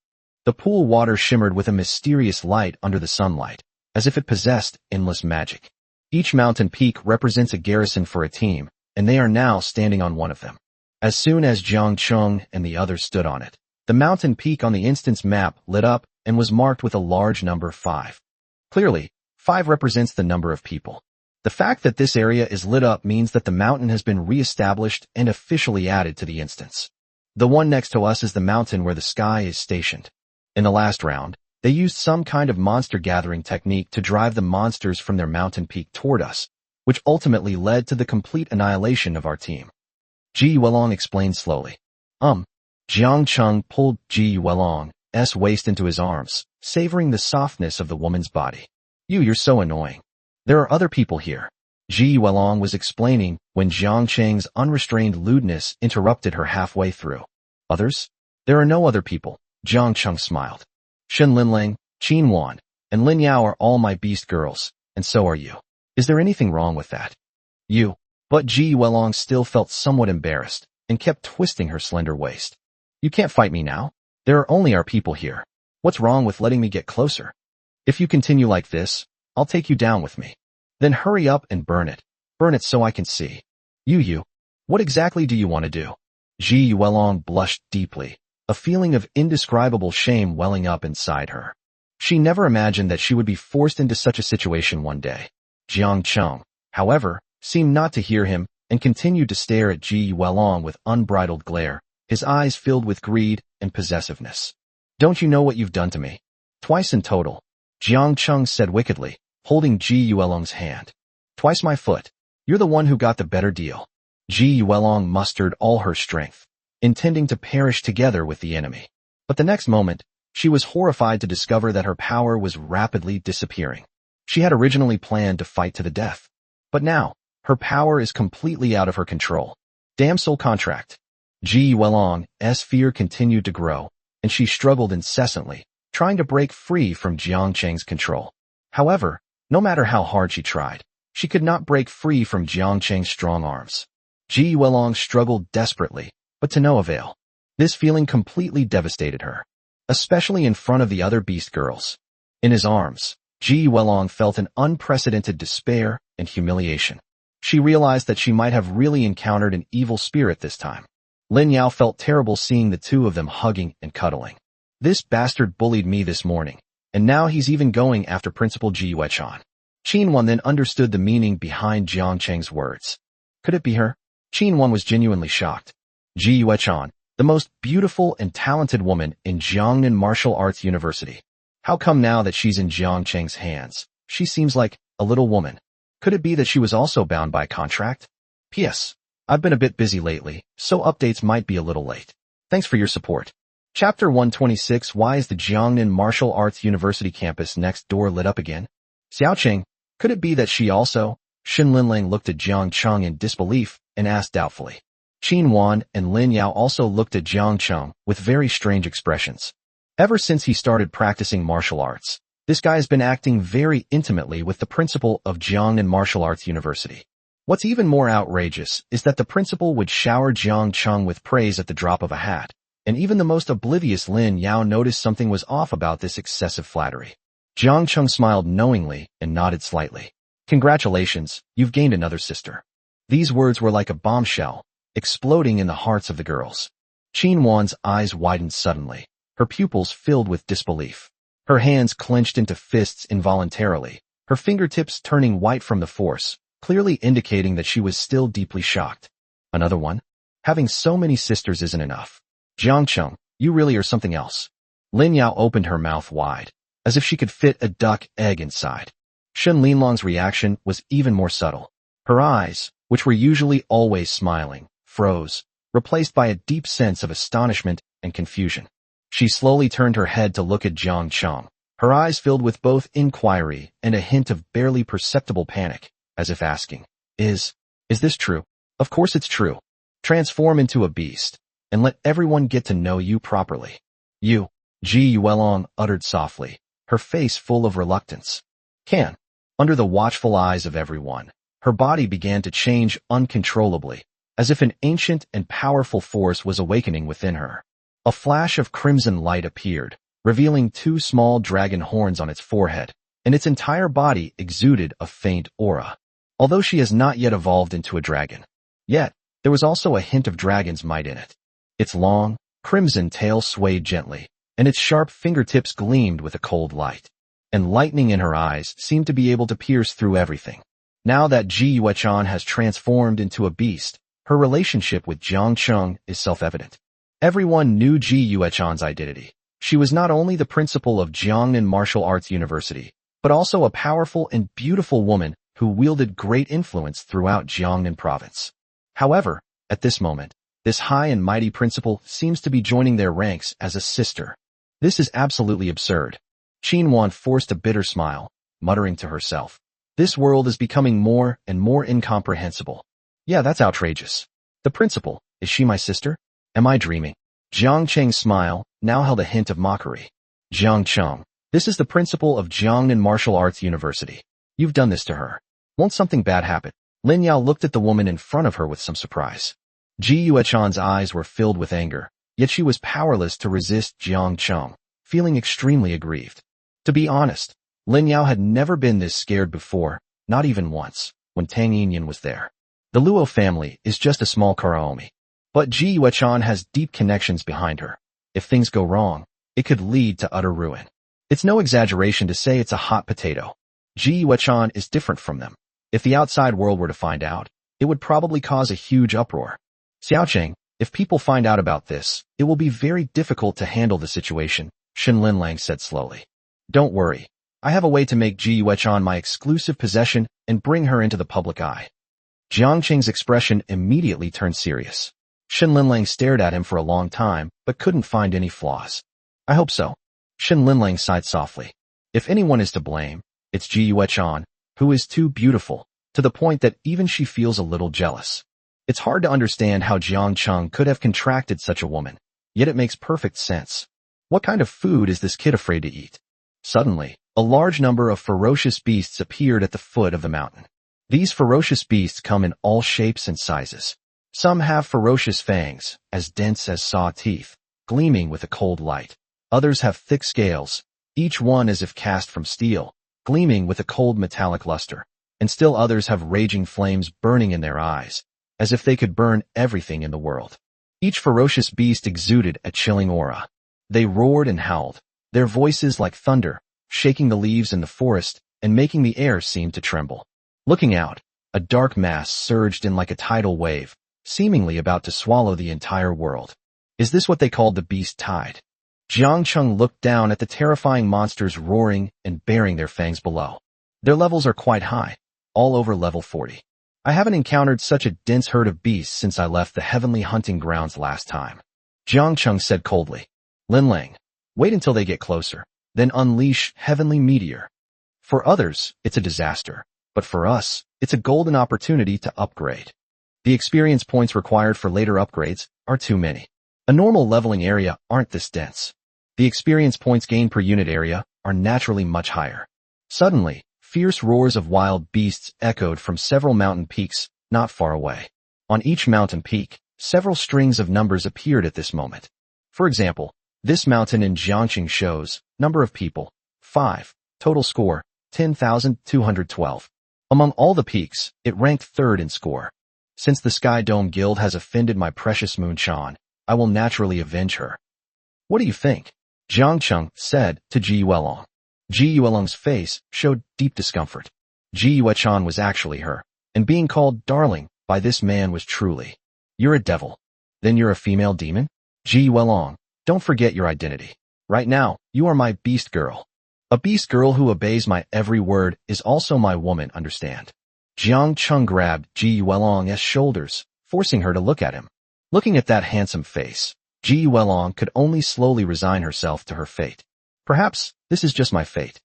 The pool water shimmered with a mysterious light under the sunlight, as if it possessed endless magic. Each mountain peak represents a garrison for a team, and they are now standing on one of them. As soon as Jiang Cheng and the others stood on it, the mountain peak on the instance map lit up and was marked with a large number 5. Clearly, 5 represents the number of people. The fact that this area is lit up means that the mountain has been re-established and officially added to the instance. The one next to us is the mountain where the sky is stationed. In the last round, they used some kind of monster gathering technique to drive the monsters from their mountain peak toward us, which ultimately led to the complete annihilation of our team. Ji Yuelong explained slowly. Jiang Cheng pulled Ji Yuelong's waist into his arms, savoring the softness of the woman's body. You're so annoying. There are other people here. Ji Yuelong was explaining when Jiang Cheng's unrestrained lewdness interrupted her halfway through. Others? There are no other people. Jiang Cheng smiled. Shen Linling, Qin Wan, and Lin Yao are all my beast girls, and so are you. Is there anything wrong with that? But Ji Yuelong still felt somewhat embarrassed, and kept twisting her slender waist. You can't fight me now. There are only our people here. What's wrong with letting me get closer? If you continue like this, I'll take you down with me. Then hurry up and burn it. Burn it so I can see. What exactly do you want to do? Ji Yuelong blushed deeply, a feeling of indescribable shame welling up inside her. She never imagined that she would be forced into such a situation one day. Jiang Cheng, however, seemed not to hear him and continued to stare at Ji Yuelong with unbridled glare, his eyes filled with greed and possessiveness. Don't you know what you've done to me? Twice in total, Jiang Cheng said wickedly, holding Ji Yuelong's hand. Twice my foot. You're the one who got the better deal. Ji Yuelong mustered all her strength, intending to perish together with the enemy. But the next moment, she was horrified to discover that her power was rapidly disappearing. She had originally planned to fight to the death. But now, her power is completely out of her control. Damn soul contract. Ji Yuelong's fear continued to grow, and she struggled incessantly, trying to break free from Jiang Cheng's control. However, no matter how hard she tried, she could not break free from Jiang Cheng's strong arms. Ji Yuelong struggled desperately, but to no avail. This feeling completely devastated her. especially in front of the other beast girls. In his arms, Ji Welong felt an unprecedented despair and humiliation. She realized that she might have really encountered an evil spirit this time. Lin Yao felt terrible seeing the two of them hugging and cuddling. This bastard bullied me this morning, and now he's even going after Principal Ji Yuechan. Qin Wan then understood the meaning behind Jiang Cheng's words. Could it be her? Qin Wan was genuinely shocked. Ji Yuechan, the most beautiful and talented woman in Jiangnan Martial Arts University. How come now that she's in Jiang Cheng's hands? She seems like a little woman. Could it be that she was also bound by a contract? P.S. I've been a bit busy lately, so updates might be a little late. Thanks for your support. Chapter 126. Why is the Jiangnan Martial Arts University campus next door lit up again? Xiaoqing, could it be that she also? Shin Linlang looked at Jiang Cheng in disbelief and asked doubtfully. Qin Wan and Lin Yao also looked at Jiang Cheng with very strange expressions. Ever since he started practicing martial arts, this guy has been acting very intimately with the principal of Jiangnan Martial Arts University. What's even more outrageous is that the principal would shower Jiang Cheng with praise at the drop of a hat, and even the most oblivious Lin Yao noticed something was off about this excessive flattery. Jiang Cheng smiled knowingly and nodded slightly. Congratulations, you've gained another sister. These words were like a bombshell, exploding in the hearts of the girls. Qin Wan's eyes widened suddenly, her pupils filled with disbelief. Her hands clenched into fists involuntarily, her fingertips turning white from the force, clearly indicating that she was still deeply shocked. Another one? Having so many sisters isn't enough. Jiang Cheng, you really are something else. Lin Yao opened her mouth wide, as if she could fit a duck egg inside. Shen Linlong's reaction was even more subtle. Her eyes, which were usually always smiling, froze, replaced by a deep sense of astonishment and confusion. She slowly turned her head to look at Jiang Cheng, her eyes filled with both inquiry and a hint of barely perceptible panic, as if asking, Is this true? Of course it's true. Transform into a beast, and let everyone get to know you properly. You, Ji Yuelong uttered softly, her face full of reluctance. Under the watchful eyes of everyone, her body began to change uncontrollably, as if an ancient and powerful force was awakening within her. A flash of crimson light appeared, revealing two small dragon horns on its forehead, and its entire body exuded a faint aura. Although she has not yet evolved into a dragon, yet there was also a hint of dragon's might in it. Its long, crimson tail swayed gently, and its sharp fingertips gleamed with a cold light. And lightning in her eyes seemed to be able to pierce through everything. Now that Ji Yuechan has transformed into a beast, her relationship with Jiang Cheng is self-evident. Everyone knew Ji Yuechan's identity. She was not only the principal of Jiangnan Martial Arts University, but also a powerful and beautiful woman who wielded great influence throughout Jiangnan province. However, at this moment, this high and mighty principal seems to be joining their ranks as a sister. This is absolutely absurd. Qin Wan forced a bitter smile, muttering to herself. This world is becoming more and more incomprehensible. Yeah, that's outrageous. The principal, is she my sister? Am I dreaming? Jiang Cheng's smile now held a hint of mockery. Jiang Cheng, this is the principal of Jiangnan Martial Arts University. You've done this to her. Won't something bad happen? Lin Yao looked at the woman in front of her with some surprise. Ji Yuechan's eyes were filled with anger, yet she was powerless to resist Jiang Cheng, feeling extremely aggrieved. To be honest, Lin Yao had never been this scared before, not even once, when Tang Yinyan was there. The Luo family is just a small karaomi. But Ji Yuechan has deep connections behind her. If things go wrong, it could lead to utter ruin. It's no exaggeration to say it's a hot potato. Ji Yuechan is different from them. If the outside world were to find out, it would probably cause a huge uproar. Xiaoqing, if people find out about this, it will be very difficult to handle the situation, Shin Linlang said slowly. Don't worry. I have a way to make Ji Yuechan my exclusive possession and bring her into the public eye. Jiang Qing's expression immediately turned serious. Shin Linlang stared at him for a long time, but couldn't find any flaws. I hope so. Shin Linlang sighed softly. If anyone is to blame, it's Ji Yuechan, who is too beautiful, to the point that even she feels a little jealous. It's hard to understand how Jiang Cheng could have contracted such a woman, yet it makes perfect sense. What kind of food is this kid afraid to eat? Suddenly, a large number of ferocious beasts appeared at the foot of the mountain. These ferocious beasts come in all shapes and sizes. Some have ferocious fangs, as dense as saw teeth, gleaming with a cold light. Others have thick scales, each one as if cast from steel, gleaming with a cold metallic luster. And still others have raging flames burning in their eyes, as if they could burn everything in the world. Each ferocious beast exuded a chilling aura. They roared and howled, their voices like thunder, shaking the leaves in the forest and making the air seem to tremble. Looking out, a dark mass surged in like a tidal wave, seemingly about to swallow the entire world. Is this what they called the beast tide? Jiang Cheng looked down at the terrifying monsters roaring and baring their fangs below. Their levels are quite high, all over level 40. I haven't encountered such a dense herd of beasts since I left the heavenly hunting grounds last time. Jiang Cheng said coldly. Lin Lang, wait until they get closer, then unleash heavenly meteor. For others, it's a disaster, but for us, it's a golden opportunity to upgrade. The experience points required for later upgrades are too many. A normal leveling area aren't this dense. The experience points gained per unit area are naturally much higher. Suddenly, fierce roars of wild beasts echoed from several mountain peaks not far away. On each mountain peak, several strings of numbers appeared at this moment. For example, this mountain in Jiangxing shows number of people, 5, total score, 10,212. Among all the peaks, it ranked third in score. Since the Sky Dome Guild has offended my precious Moon Chan, I will naturally avenge her. What do you think? Jiang Cheng said to Ji Yuelong. Ji Yuelong's face showed deep discomfort. Ji Yuechan was actually her, and being called darling by this man was truly. You're a devil. Then you're a female demon? Ji Yuelong, don't forget your identity. Right now, you are my beast girl. A beast girl who obeys my every word is also my woman, understand? Jiang Cheng grabbed Ji Yuelong's shoulders, forcing her to look at him. Looking at that handsome face, Ji Yuelong could only slowly resign herself to her fate. Perhaps this is just my fate.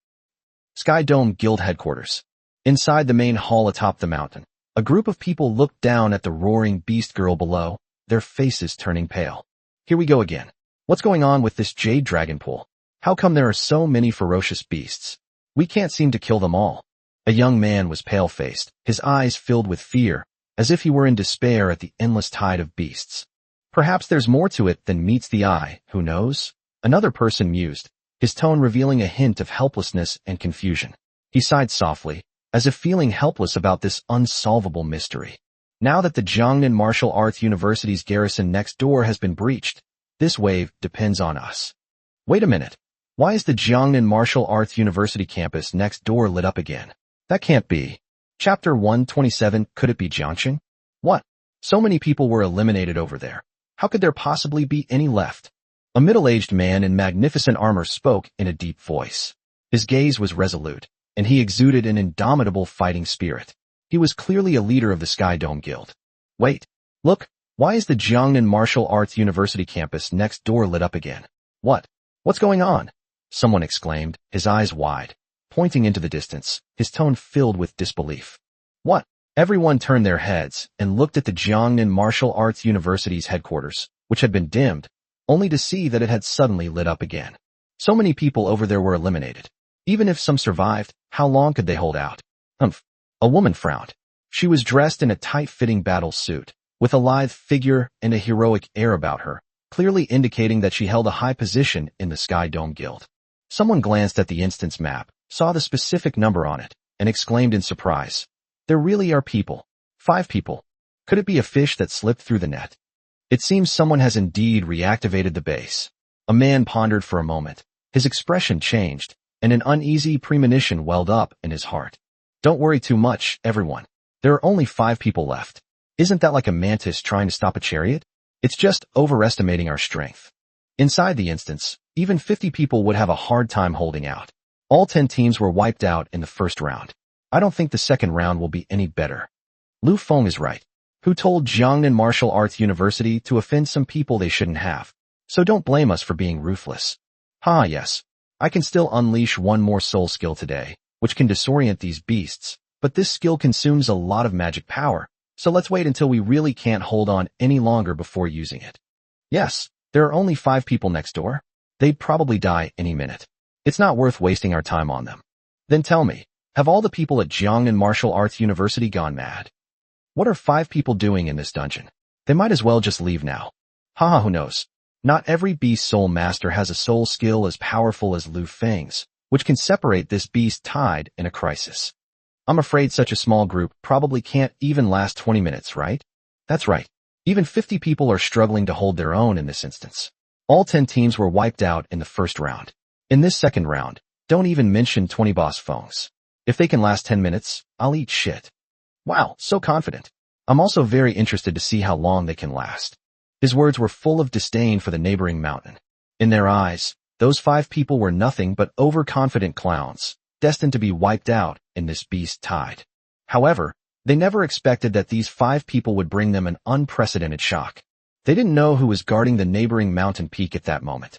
Sky Dome Guild headquarters. Inside the main hall atop the mountain, a group of people looked down at the roaring beast girl below, their faces turning pale. Here we go again. What's going on with this jade dragon pool? How come there are so many ferocious beasts? We can't seem to kill them all. A young man was pale-faced, his eyes filled with fear, as if he were in despair at the endless tide of beasts. Perhaps there's more to it than meets the eye, who knows? Another person mused, his tone revealing a hint of helplessness and confusion. He sighed softly, as if feeling helpless about this unsolvable mystery. Now that the Jiangnan Martial Arts University's garrison next door has been breached, this wave depends on us. Wait a minute. Why is the Jiangnan Martial Arts University campus next door lit up again? That can't be. Chapter 127, could it be Jiangxing? What? So many people were eliminated over there. How could there possibly be any left? A middle-aged man in magnificent armor spoke in a deep voice. His gaze was resolute, and he exuded an indomitable fighting spirit. He was clearly a leader of the Sky Dome Guild. Wait, look, why is the Jiangnan Martial Arts University campus next door lit up again? What's going on? Someone exclaimed, his eyes wide, pointing into the distance, his tone filled with disbelief. What? Everyone turned their heads and looked at the Jiangnan Martial Arts University's headquarters, which had been dimmed, only to see that it had suddenly lit up again. So many people over there were eliminated. Even if some survived, how long could they hold out? Humph. A woman frowned. She was dressed in a tight-fitting battle suit, with a lithe figure and a heroic air about her, clearly indicating that she held a high position in the Sky Dome Guild. Someone glanced at the instance map, saw the specific number on it, and exclaimed in surprise. There really are people. 5 people. Could it be a fish that slipped through the net? It seems someone has indeed reactivated the base. A man pondered for a moment. His expression changed, and an uneasy premonition welled up in his heart. Don't worry too much, everyone. There are only 5 people left. Isn't that like a mantis trying to stop a chariot? It's just overestimating our strength. Inside the instance, even 50 people would have a hard time holding out. All 10 teams were wiped out in the first round. I don't think the second round will be any better. Lu Feng is right. Who told Jiangnan Martial Arts University to offend some people they shouldn't have? So don't blame us for being ruthless. Yes. I can still unleash one more soul skill today, which can disorient these beasts, but this skill consumes a lot of magic power, so let's wait until we really can't hold on any longer before using it. Yes, there are only 5 people next door. They'd probably die any minute. It's not worth wasting our time on them. Then tell me, have all the people at Jiangnan Martial Arts University gone mad? What are 5 people doing in this dungeon? They might as well just leave now. Who knows? Not every beast soul master has a soul skill as powerful as Lu Feng's, which can separate this beast tide in a crisis. I'm afraid such a small group probably can't even last 20 minutes, right? That's right. Even 50 people are struggling to hold their own in this instance. All 10 teams were wiped out in the first round. In this second round, don't even mention 20 boss phones. If they can last 10 minutes, I'll eat shit. Wow, so confident. I'm also very interested to see how long they can last. His words were full of disdain for the neighboring mountain. In their eyes, those 5 people were nothing but overconfident clowns, destined to be wiped out in this beast tide. However, they never expected that these 5 people would bring them an unprecedented shock. They didn't know who was guarding the neighboring mountain peak at that moment.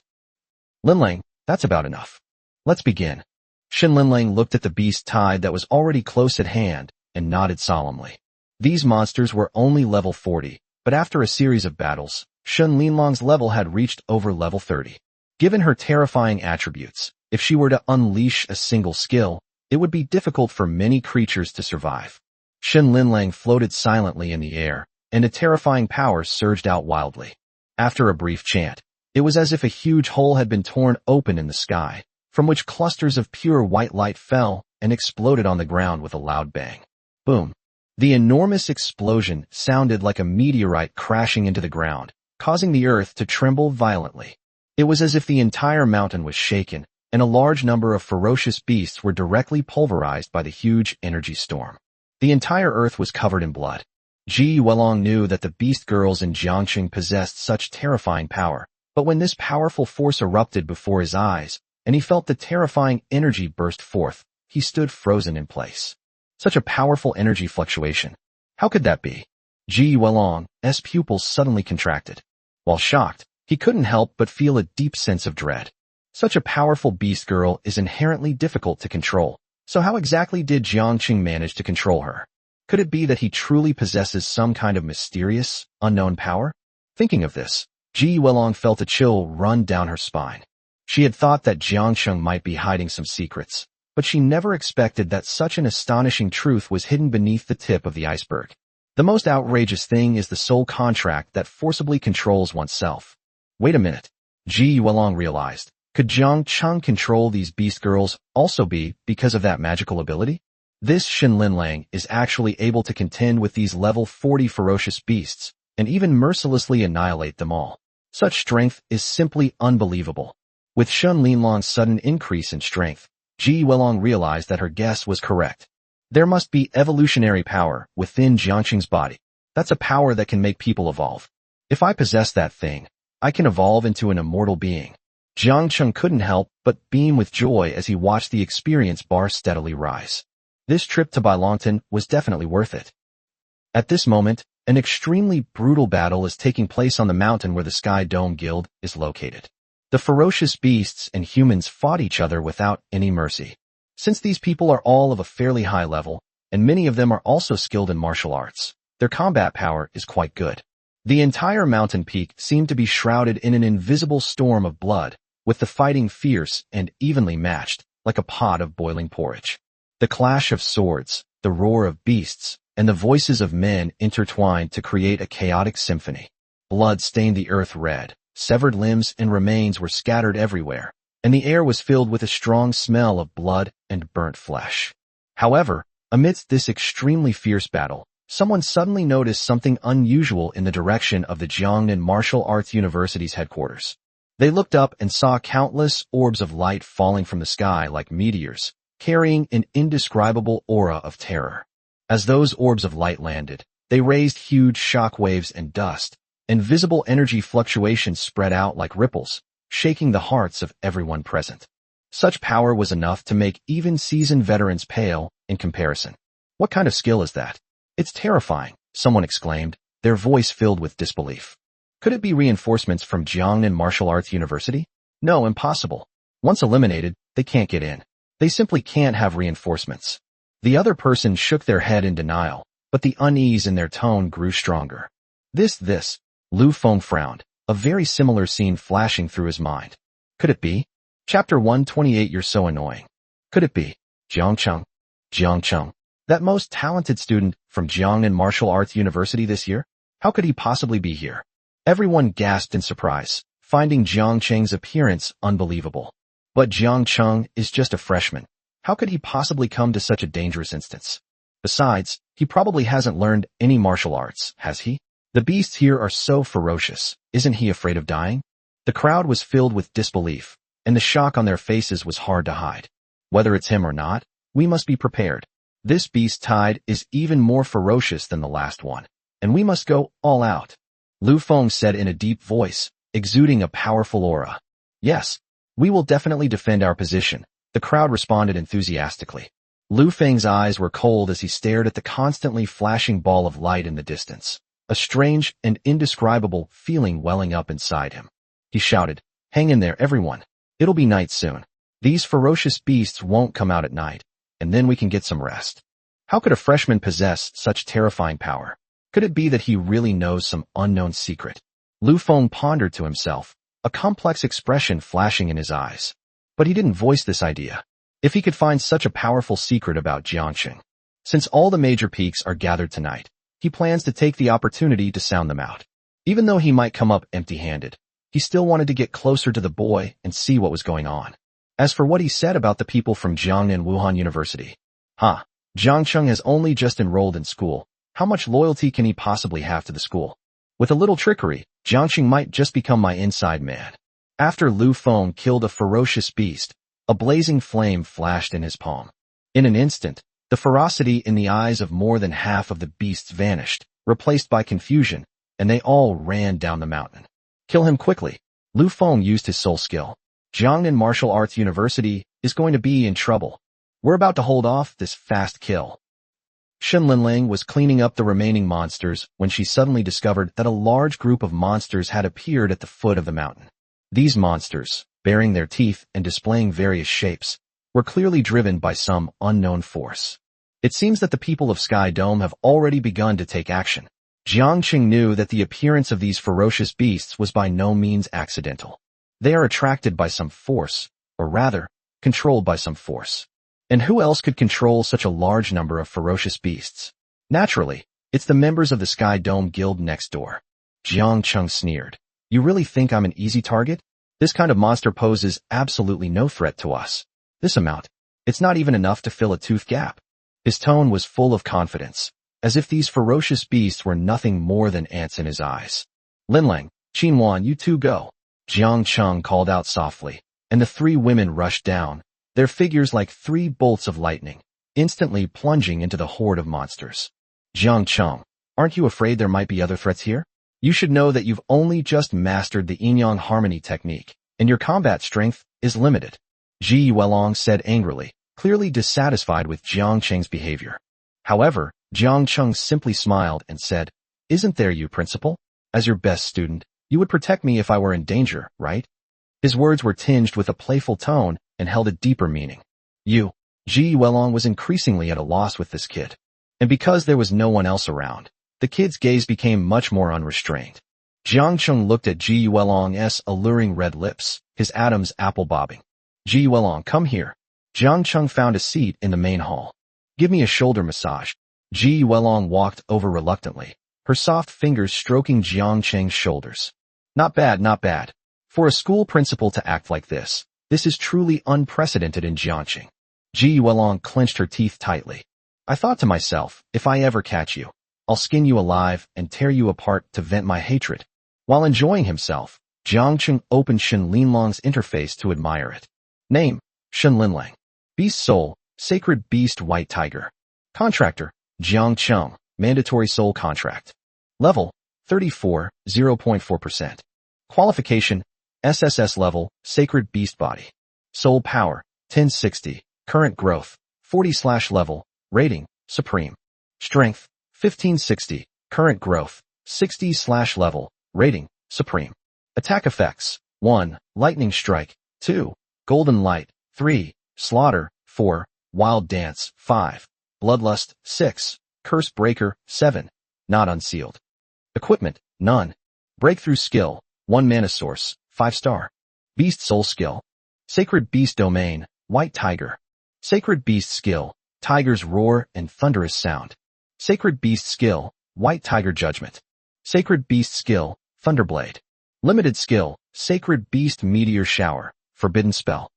Linlang, that's about enough. Let's begin. Shin Linlang looked at the beast tide that was already close at hand and nodded solemnly. These monsters were only level 40, but after a series of battles, Shin Linlang's level had reached over level 30. Given her terrifying attributes, if she were to unleash a single skill, it would be difficult for many creatures to survive. Shin Linlang floated silently in the air, and a terrifying power surged out wildly. After a brief chant, it was as if a huge hole had been torn open in the sky, from which clusters of pure white light fell and exploded on the ground with a loud bang. Boom. The enormous explosion sounded like a meteorite crashing into the ground, causing the earth to tremble violently. It was as if the entire mountain was shaken, and a large number of ferocious beasts were directly pulverized by the huge energy storm. The entire earth was covered in blood. Ji Yuelong knew that the beast girls in Jiangqing possessed such terrifying power, but when this powerful force erupted before his eyes, and he felt the terrifying energy burst forth, he stood frozen in place. Such a powerful energy fluctuation. How could that be? Ji Yuelong's pupils suddenly contracted. While shocked, he couldn't help but feel a deep sense of dread. Such a powerful beast girl is inherently difficult to control, so how exactly did Jiangqing manage to control her? Could it be that he truly possesses some kind of mysterious, unknown power? Thinking of this, Ji Yuelong felt a chill run down her spine. She had thought that Jiangqing might be hiding some secrets, but she never expected that such an astonishing truth was hidden beneath the tip of the iceberg. The most outrageous thing is the soul contract that forcibly controls oneself. Wait a minute. Ji Yuelong realized. Could Jiangqing control these beast girls also be because of that magical ability? This Shin Linlang is actually able to contend with these level 40 ferocious beasts, and even mercilessly annihilate them all. Such strength is simply unbelievable. With Shin Linlang's sudden increase in strength, Ji Yuelong realized that her guess was correct. There must be evolutionary power within Jiangqing's body. That's a power that can make people evolve. If I possess that thing, I can evolve into an immortal being. Jiangqing couldn't help but beam with joy as he watched the experience bar steadily rise. This trip to Bailongtan was definitely worth it. At this moment, an extremely brutal battle is taking place on the mountain where the Sky Dome Guild is located. The ferocious beasts and humans fought each other without any mercy. Since these people are all of a fairly high level, and many of them are also skilled in martial arts, their combat power is quite good. The entire mountain peak seemed to be shrouded in an invisible storm of blood, with the fighting fierce and evenly matched, like a pot of boiling porridge. The clash of swords, the roar of beasts, and the voices of men intertwined to create a chaotic symphony. Blood stained the earth red, severed limbs and remains were scattered everywhere, and the air was filled with a strong smell of blood and burnt flesh. However, amidst this extremely fierce battle, someone suddenly noticed something unusual in the direction of the Jiangnan Martial Arts University's headquarters. They looked up and saw countless orbs of light falling from the sky like meteors, carrying an indescribable aura of terror. As those orbs of light landed, they raised huge shock waves and dust, and visible energy fluctuations spread out like ripples, shaking the hearts of everyone present. Such power was enough to make even seasoned veterans pale in comparison. What kind of skill is that? It's terrifying, someone exclaimed, their voice filled with disbelief. Could it be reinforcements from Jiangnan Martial Arts University? No, impossible. Once eliminated, they can't get in. They simply can't have reinforcements. The other person shook their head in denial, but the unease in their tone grew stronger. This, Lu Feng frowned, a very similar scene flashing through his mind. Could it be? Chapter 128. You're so annoying. Could it be? Jiangqing. That most talented student from Jiangnan Martial Arts University this year? How could he possibly be here? Everyone gasped in surprise, finding Jiang Cheng's appearance unbelievable. But Jiang Cheng is just a freshman. How could he possibly come to such a dangerous instance? Besides, he probably hasn't learned any martial arts, has he? The beasts here are so ferocious. Isn't he afraid of dying? The crowd was filled with disbelief, and the shock on their faces was hard to hide. Whether it's him or not, we must be prepared. This beast tide is even more ferocious than the last one, and we must go all out. Lu Feng said in a deep voice, exuding a powerful aura. Yes, we will definitely defend our position. The crowd responded enthusiastically. Lu Feng's eyes were cold as he stared at the constantly flashing ball of light in the distance, a strange and indescribable feeling welling up inside him. He shouted, "Hang in there, everyone. It'll be night soon. These ferocious beasts won't come out at night, and then we can get some rest." How could a freshman possess such terrifying power? Could it be that he really knows some unknown secret? Lu Feng pondered to himself, a complex expression flashing in his eyes. But he didn't voice this idea. If he could find such a powerful secret about Jiangqing. Since all the major peaks are gathered tonight, he plans to take the opportunity to sound them out. Even though he might come up empty-handed, he still wanted to get closer to the boy and see what was going on. As for what he said about the people from Jiangnan Wuhan University. Jiangcheng has only just enrolled in school. How much loyalty can he possibly have to the school? With a little trickery, Jiangqing might just become my inside man. After Lu Feng killed a ferocious beast, a blazing flame flashed in his palm. In an instant, the ferocity in the eyes of more than half of the beasts vanished, replaced by confusion, and they all ran down the mountain. Kill him quickly. Lu Feng used his soul skill. Jiangnan Martial Arts University is going to be in trouble. We're about to hold off this fast kill. Shen Linlang was cleaning up the remaining monsters when she suddenly discovered that a large group of monsters had appeared at the foot of the mountain. These monsters, baring their teeth and displaying various shapes, were clearly driven by some unknown force. It seems that the people of Sky Dome have already begun to take action. Jiangqing knew that the appearance of these ferocious beasts was by no means accidental. They are attracted by some force, or rather, controlled by some force. And who else could control such a large number of ferocious beasts? Naturally, it's the members of the Sky Dome Guild next door. Jiangqing sneered. You really think I'm an easy target? This kind of monster poses absolutely no threat to us. This amount, it's not even enough to fill a tooth gap. His tone was full of confidence, as if these ferocious beasts were nothing more than ants in his eyes. Linlang, Qinwan, you two go. Jiangqing called out softly, and the three women rushed down, their figures like 3 bolts of lightning, instantly plunging into the horde of monsters. Jiangqing, aren't you afraid there might be other threats here? You should know that you've only just mastered the yin-yang harmony technique, and your combat strength is limited. Ji Yuelong said angrily, clearly dissatisfied with Jiangqing's behavior. However, Jiangqing simply smiled and said, "Isn't there you, principal? As your best student, you would protect me if I were in danger, right?" His words were tinged with a playful tone and held a deeper meaning. Ji Yuelong was increasingly at a loss with this kid. And because there was no one else around, the kid's gaze became much more unrestrained. Jiangqing looked at Ji Yuelong's alluring red lips, his Adam's apple bobbing. Ji Yuelong, come here. Jiangqing found a seat in the main hall. Give me a shoulder massage. Ji Yuelong walked over reluctantly, her soft fingers stroking Jiangqing's shoulders. Not bad, not bad. For a school principal to act like this is truly unprecedented in Jiangqing. Ji Yuelong clenched her teeth tightly. I thought to myself, if I ever catch you, I'll skin you alive and tear you apart to vent my hatred. While enjoying himself, Jiangqing opened Shen Linlang's interface to admire it. Name, Shen Linlang. Beast Soul, Sacred Beast White Tiger. Contractor, Jiangqing, Mandatory Soul Contract. Level, 34, 0.4%. Qualification, SSS level, Sacred Beast Body. Soul Power, 1060. Current Growth, 40/level. Rating, Supreme. Strength, 1560. Current Growth, 60/level. Rating, Supreme. Attack Effects, 1. Lightning Strike, 2. Golden Light, 3. Slaughter, 4. Wild Dance, 5. Bloodlust, 6. Curse Breaker, 7. Not unsealed. Equipment, none. Breakthrough Skill, 1 Mana Source, 5-star. Beast Soul Skill. Sacred Beast Domain, White Tiger. Sacred Beast Skill, Tiger's Roar and Thunderous Sound. Sacred Beast Skill, White Tiger Judgment. Sacred Beast Skill, Thunderblade. Limited Skill, Sacred Beast Meteor Shower. Forbidden Spell.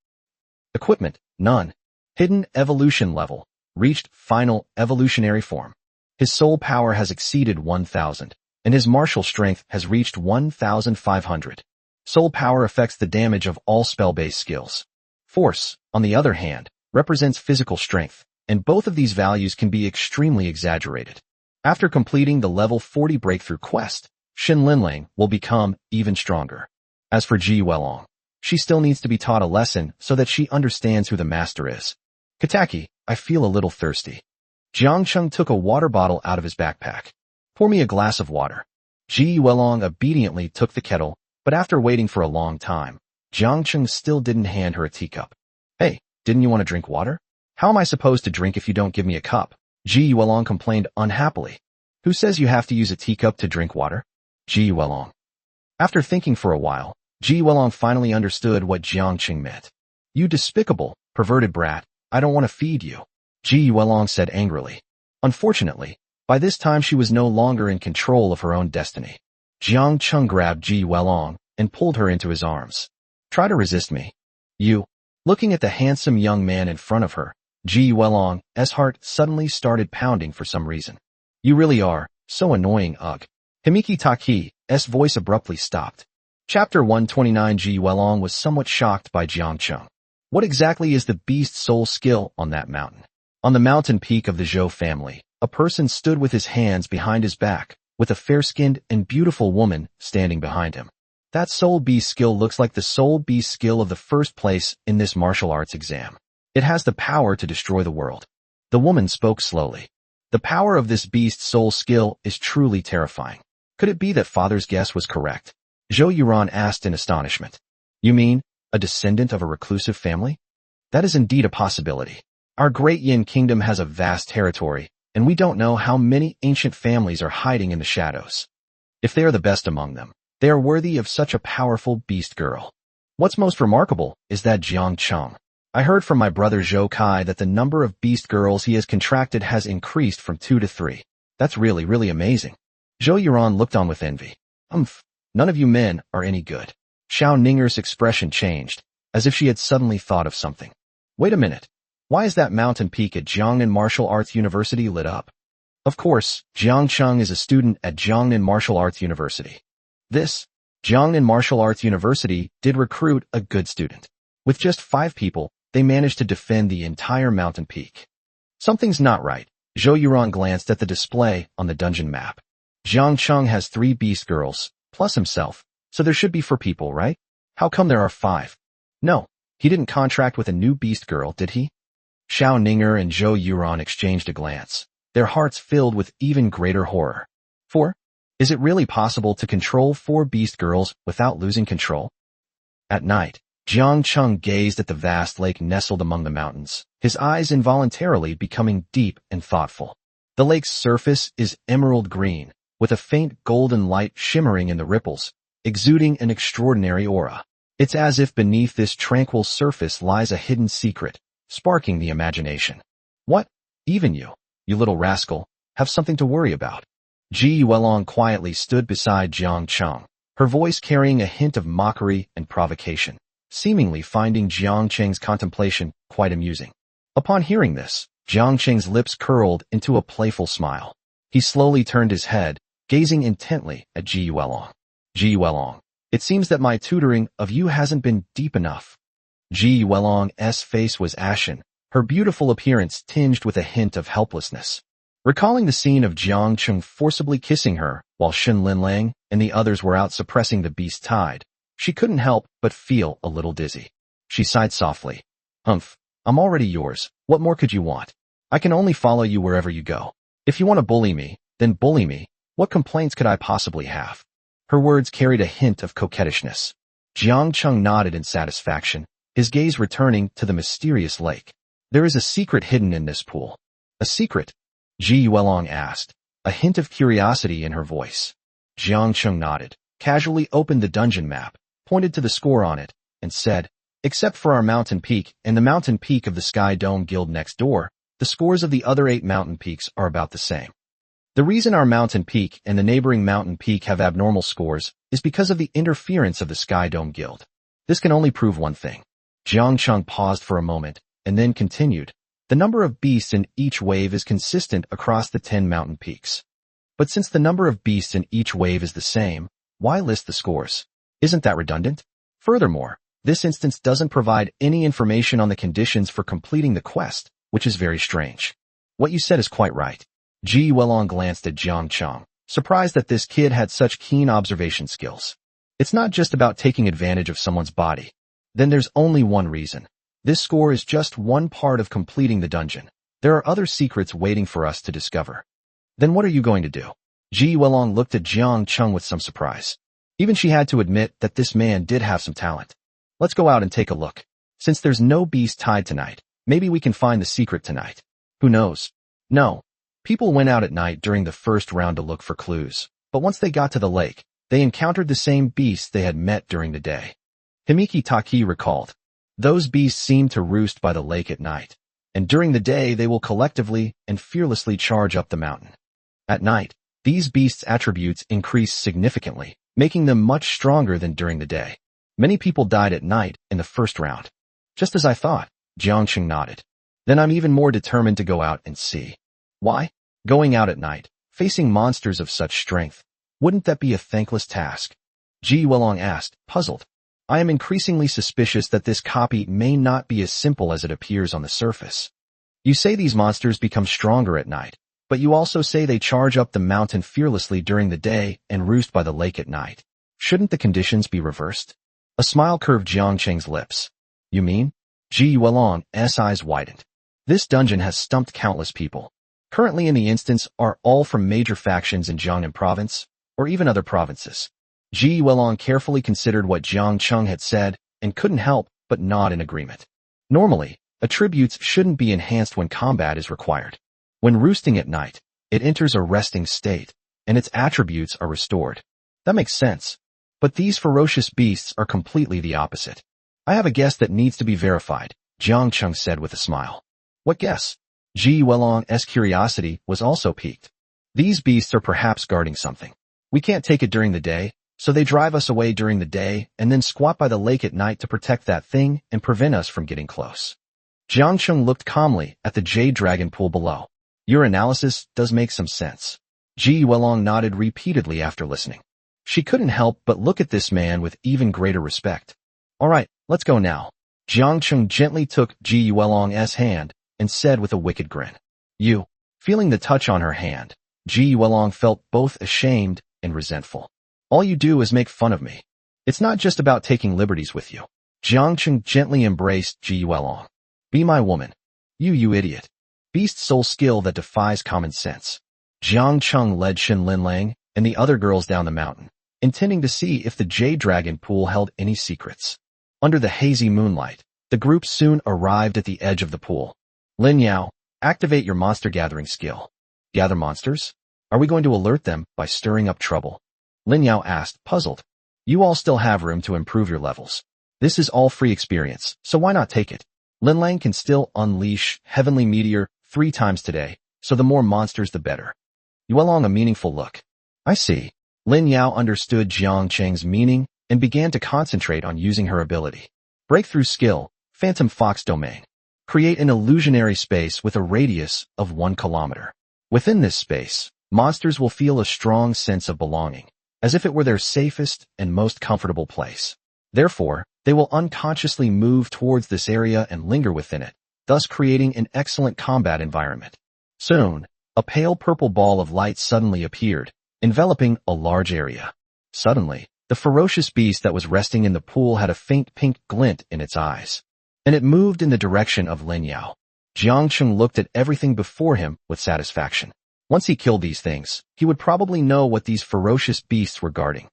Equipment. None. Hidden Evolution Level. Reached Final Evolutionary Form. His soul power has exceeded 1,000, and his martial strength has reached 1,500. Soul power affects the damage of all spell-based skills. Force, on the other hand, represents physical strength, and both of these values can be extremely exaggerated. After completing the level 40 breakthrough quest, Xin Linlang will become even stronger. As for Ji Welong, she still needs to be taught a lesson so that she understands who the master is. Kataki, I feel a little thirsty. Jiang Cheng took a water bottle out of his backpack. Pour me a glass of water. Ji Welong obediently took the kettle, but after waiting for a long time, Jiang Cheng still didn't hand her a teacup. Hey, didn't you want to drink water? How am I supposed to drink if you don't give me a cup? Ji Welong complained unhappily. Who says you have to use a teacup to drink water? Ji Welong. After thinking for a while, Ji Welong finally understood what Jiang Cheng meant. You despicable, perverted brat, I don't want to feed you, Ji Welong said angrily. Unfortunately, by this time she was no longer in control of her own destiny. Jiang Cheng grabbed Ji Welong and pulled her into his arms. Try to resist me. You. Looking at the handsome young man in front of her, Ji Welong's heart suddenly started pounding for some reason. You really are, so annoying, ugh. Himiki Taki's voice abruptly stopped. Chapter 129. Ji Welong was somewhat shocked by Jiang Cheng. What exactly is the beast soul skill on that mountain? On the mountain peak of the Zhou family, a person stood with his hands behind his back, with a fair-skinned and beautiful woman standing behind him. That soul beast skill looks like the soul beast skill of the first place in this martial arts exam. It has the power to destroy the world. The woman spoke slowly. The power of this beast soul skill is truly terrifying. Could it be that father's guess was correct? Zhou Yuran asked in astonishment. You mean, a descendant of a reclusive family? That is indeed a possibility. Our great Yin kingdom has a vast territory, and we don't know how many ancient families are hiding in the shadows. If they are the best among them, they are worthy of such a powerful beast girl. What's most remarkable is that Jiang Cheng. I heard from my brother Zhou Kai that the number of beast girls he has contracted has increased from 2 to 3. That's really amazing. Zhou Yuran looked on with envy. None of you men are any good. Xiao Ninger's expression changed, as if she had suddenly thought of something. Wait a minute. Why is that mountain peak at Jiangnan Martial Arts University lit up? Of course, Jiang Cheng is a student at Jiangnan Martial Arts University. This, Jiangnan Martial Arts University, did recruit a good student. With just 5 people, they managed to defend the entire mountain peak. Something's not right. Zhou Yuran glanced at the display on the dungeon map. Jiang Cheng has 3 beast girls, plus himself, so there should be 4 people, right? How come there are 5? No, he didn't contract with a new beast girl, did he? Xiao Ninger and Zhou Yuran exchanged a glance, their hearts filled with even greater horror. 4? Is it really possible to control 4 beast girls without losing control? At night, Jiang Cheng gazed at the vast lake nestled among the mountains, his eyes involuntarily becoming deep and thoughtful. The lake's surface is emerald green, with a faint golden light shimmering in the ripples, exuding an extraordinary aura. It's as if beneath this tranquil surface lies a hidden secret, sparking the imagination. What? Even you little rascal, have something to worry about. Ji Welong quietly stood beside Jiang Cheng, her voice carrying a hint of mockery and provocation, seemingly finding Jiang Cheng's contemplation quite amusing. Upon hearing this, Jiang Cheng's lips curled into a playful smile. He slowly turned his head, gazing intently at Ji Welong. Ji Welong, it seems that my tutoring of you hasn't been deep enough. Ji Welong's face was ashen, her beautiful appearance tinged with a hint of helplessness. Recalling the scene of Jiang Cheng forcibly kissing her while Xin Linlang and the others were out suppressing the beast tide, she couldn't help but feel a little dizzy. She sighed softly. I'm already yours. What more could you want? I can only follow you wherever you go. If you want to bully me, then bully me. What complaints could I possibly have? Her words carried a hint of coquettishness. Jiang Cheng nodded in satisfaction, his gaze returning to the mysterious lake. There is a secret hidden in this pool. A secret? Ji Welong asked, a hint of curiosity in her voice. Jiang Cheng nodded, casually opened the dungeon map, pointed to the score on it, and said, except for our mountain peak and the mountain peak of the Sky Dome Guild next door, the scores of the other 8 mountain peaks are about the same. The reason our mountain peak and the neighboring mountain peak have abnormal scores is because of the interference of the Sky Dome Guild. This can only prove one thing. Jiang Cheng paused for a moment and then continued. The number of beasts in each wave is consistent across the 10 mountain peaks. But since the number of beasts in each wave is the same, why list the scores? Isn't that redundant? Furthermore, this instance doesn't provide any information on the conditions for completing the quest, which is very strange. What you said is quite right. Ji Welong glanced at Jiang Cheng, surprised that this kid had such keen observation skills. It's not just about taking advantage of someone's body. Then there's only one reason. This score is just one part of completing the dungeon. There are other secrets waiting for us to discover. Then what are you going to do? Ji Welong looked at Jiang Cheng with some surprise. Even she had to admit that this man did have some talent. Let's go out and take a look. Since there's no beast tied tonight, maybe we can find the secret tonight. Who knows? No. People went out at night during the first round to look for clues, but once they got to the lake, they encountered the same beasts they had met during the day. Himiki Taki recalled. Those beasts seem to roost by the lake at night, and during the day they will collectively and fearlessly charge up the mountain. At night, these beasts' attributes increase significantly, making them much stronger than during the day. Many people died at night in the first round. Just as I thought, Jiang Cheng nodded. Then I'm even more determined to go out and see. Why? Going out at night, facing monsters of such strength. Wouldn't that be a thankless task? Ji Welong asked, puzzled. I am increasingly suspicious that this copy may not be as simple as it appears on the surface. You say these monsters become stronger at night, but you also say they charge up the mountain fearlessly during the day and roost by the lake at night. Shouldn't the conditions be reversed? A smile curved Jiang Cheng's lips. You mean? Ji Welong's eyes widened. This dungeon has stumped countless people. Currently in the instance are all from major factions in Jiangnan province, or even other provinces. Ji Welong carefully considered what Jiang Cheng had said and couldn't help but nod in agreement. Normally, attributes shouldn't be enhanced when combat is required. When roosting at night, it enters a resting state, and its attributes are restored. That makes sense. But these ferocious beasts are completely the opposite. I have a guess that needs to be verified, Jiang Cheng said with a smile. What guess? Ji Welong's curiosity was also piqued. These beasts are perhaps guarding something. We can't take it during the day, so they drive us away during the day and then squat by the lake at night to protect that thing and prevent us from getting close. Jiang Cheng looked calmly at the jade dragon pool below. Your analysis does make some sense. Ji Welong nodded repeatedly after listening. She couldn't help but look at this man with even greater respect. All right, let's go now. Jiang Cheng gently took Ji Welong's hand and said with a wicked grin. You. Feeling the touch on her hand, Ji Welong felt both ashamed and resentful. All you do is make fun of me. It's not just about taking liberties with you. Jiang Cheng gently embraced Ji Welong. Be my woman. You idiot. Beast soul skill that defies common sense. Jiang Cheng led Shin Linlang and the other girls down the mountain, intending to see if the Jade Dragon pool held any secrets. Under the hazy moonlight, the group soon arrived at the edge of the pool. Lin Yao, activate your monster gathering skill. Gather monsters? Are we going to alert them by stirring up trouble? Lin Yao asked, puzzled. You all still have room to improve your levels. This is all free experience, so why not take it? Lin Lang can still unleash Heavenly Meteor 3 times today, so the more monsters the better. Yuelong a meaningful look. I see. Lin Yao understood Jiang Cheng's meaning and began to concentrate on using her ability. Breakthrough skill, Phantom Fox Domain. Create an illusionary space with a radius of 1 kilometer. Within this space, monsters will feel a strong sense of belonging, as if it were their safest and most comfortable place. Therefore, they will unconsciously move towards this area and linger within it, thus creating an excellent combat environment. Soon, a pale purple ball of light suddenly appeared, enveloping a large area. Suddenly, the ferocious beast that was resting in the pool had a faint pink glint in its eyes, and it moved in the direction of Lin Yao. Jiang Cheng looked at everything before him with satisfaction. Once he killed these things, he would probably know what these ferocious beasts were guarding.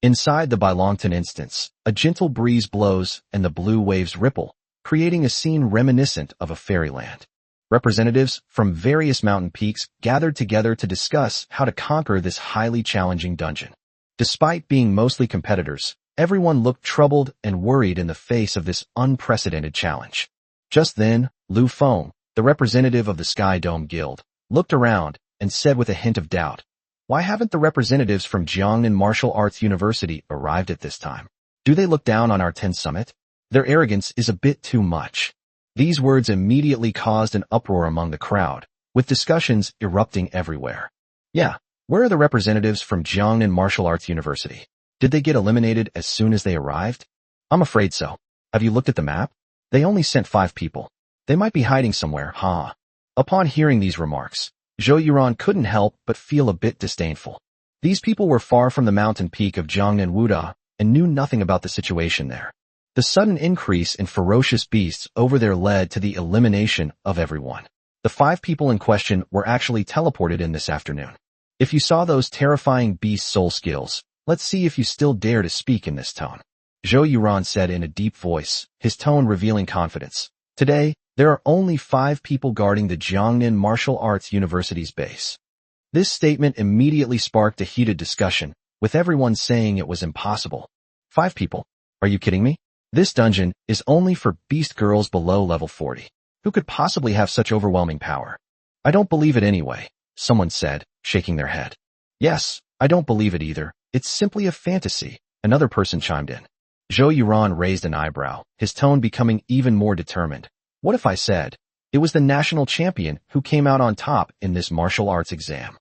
Inside the Bailongtan instance, a gentle breeze blows and the blue waves ripple, creating a scene reminiscent of a fairyland. Representatives from various mountain peaks gathered together to discuss how to conquer this highly challenging dungeon. Despite being mostly competitors, everyone looked troubled and worried in the face of this unprecedented challenge. Just then, Lu Feng, the representative of the Sky Dome Guild, looked around and said with a hint of doubt, "Why haven't the representatives from Jiangnan Martial Arts University arrived at this time? Do they look down on our 10th summit? Their arrogance is a bit too much." These words immediately caused an uproar among the crowd, with discussions erupting everywhere. Yeah, where are the representatives from Jiangnan Martial Arts University? Did they get eliminated as soon as they arrived? I'm afraid so. Have you looked at the map? They only sent 5 people. They might be hiding somewhere, huh? Upon hearing these remarks, Zhou Yuran couldn't help but feel a bit disdainful. These people were far from the mountain peak of Jiangnan Wuda and knew nothing about the situation there. The sudden increase in ferocious beasts over there led to the elimination of everyone. The 5 people in question were actually teleported in this afternoon. If you saw those terrifying beast soul skills, let's see if you still dare to speak in this tone. Zhou Yuran said in a deep voice, his tone revealing confidence. Today, there are only 5 people guarding the Jiangnan Martial Arts University's base. This statement immediately sparked a heated discussion, with everyone saying it was impossible. 5 people? Are you kidding me? This dungeon is only for beast girls below level 40. Who could possibly have such overwhelming power? I don't believe it anyway, someone said, shaking their head. Yes, I don't believe it either. It's simply a fantasy, another person chimed in. Zhou Yuran raised an eyebrow, his tone becoming even more determined. What if I said, it was the national champion who came out on top in this martial arts exam?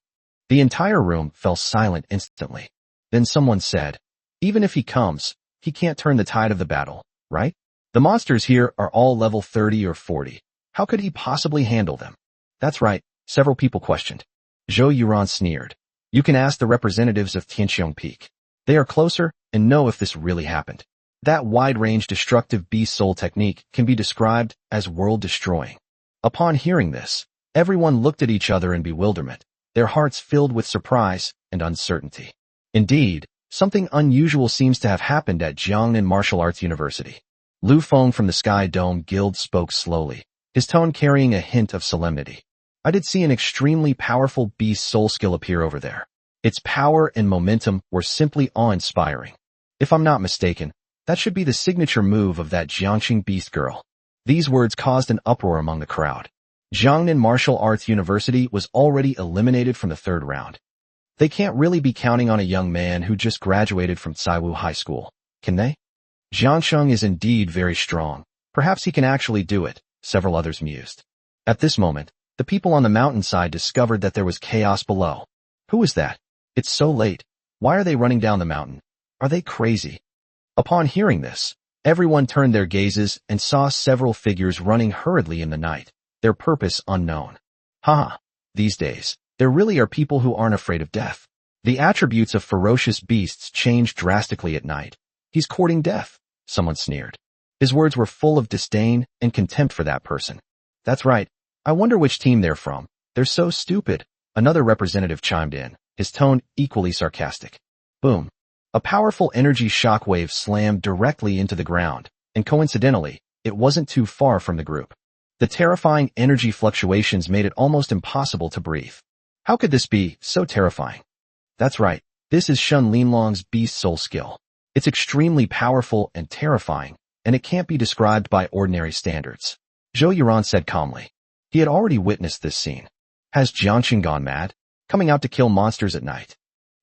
The entire room fell silent instantly. Then someone said, even if he comes, he can't turn the tide of the battle, right? The monsters here are all level 30 or 40. How could he possibly handle them? That's right, several people questioned. Zhou Yuran sneered. You can ask the representatives of Tianqiong Peak. They are closer and know if this really happened. That wide-range destructive beast soul technique can be described as world-destroying. Upon hearing this, everyone looked at each other in bewilderment, their hearts filled with surprise and uncertainty. Indeed, something unusual seems to have happened at Jiangnan Martial Arts University. Lu Feng from the Sky Dome Guild spoke slowly, his tone carrying a hint of solemnity. I did see an extremely powerful beast soul skill appear over there. Its power and momentum were simply awe-inspiring. If I'm not mistaken, that should be the signature move of that Jiangxing beast girl. These words caused an uproar among the crowd. Jiangnan Martial Arts University was already eliminated from the 3rd round. They can't really be counting on a young man who just graduated from Caiwu High School, can they? Jiangsheng is indeed very strong. Perhaps he can actually do it, several others mused. At this moment, the people on the mountainside discovered that there was chaos below. Who is that? It's so late. Why are they running down the mountain? Are they crazy? Upon hearing this, everyone turned their gazes and saw several figures running hurriedly in the night, their purpose unknown. Haha, these days, there really are people who aren't afraid of death. The attributes of ferocious beasts change drastically at night. He's courting death, someone sneered. His words were full of disdain and contempt for that person. That's right. I wonder which team they're from. They're so stupid. Another representative chimed in, his tone equally sarcastic. Boom. A powerful energy shockwave slammed directly into the ground, and coincidentally, it wasn't too far from the group. The terrifying energy fluctuations made it almost impossible to breathe. How could this be so terrifying? That's right, this is Shun Linlong's beast soul skill. It's extremely powerful and terrifying, and it can't be described by ordinary standards. Zhou Yuran said calmly. He had already witnessed this scene. Has Jiangxing gone mad? Coming out to kill monsters at night?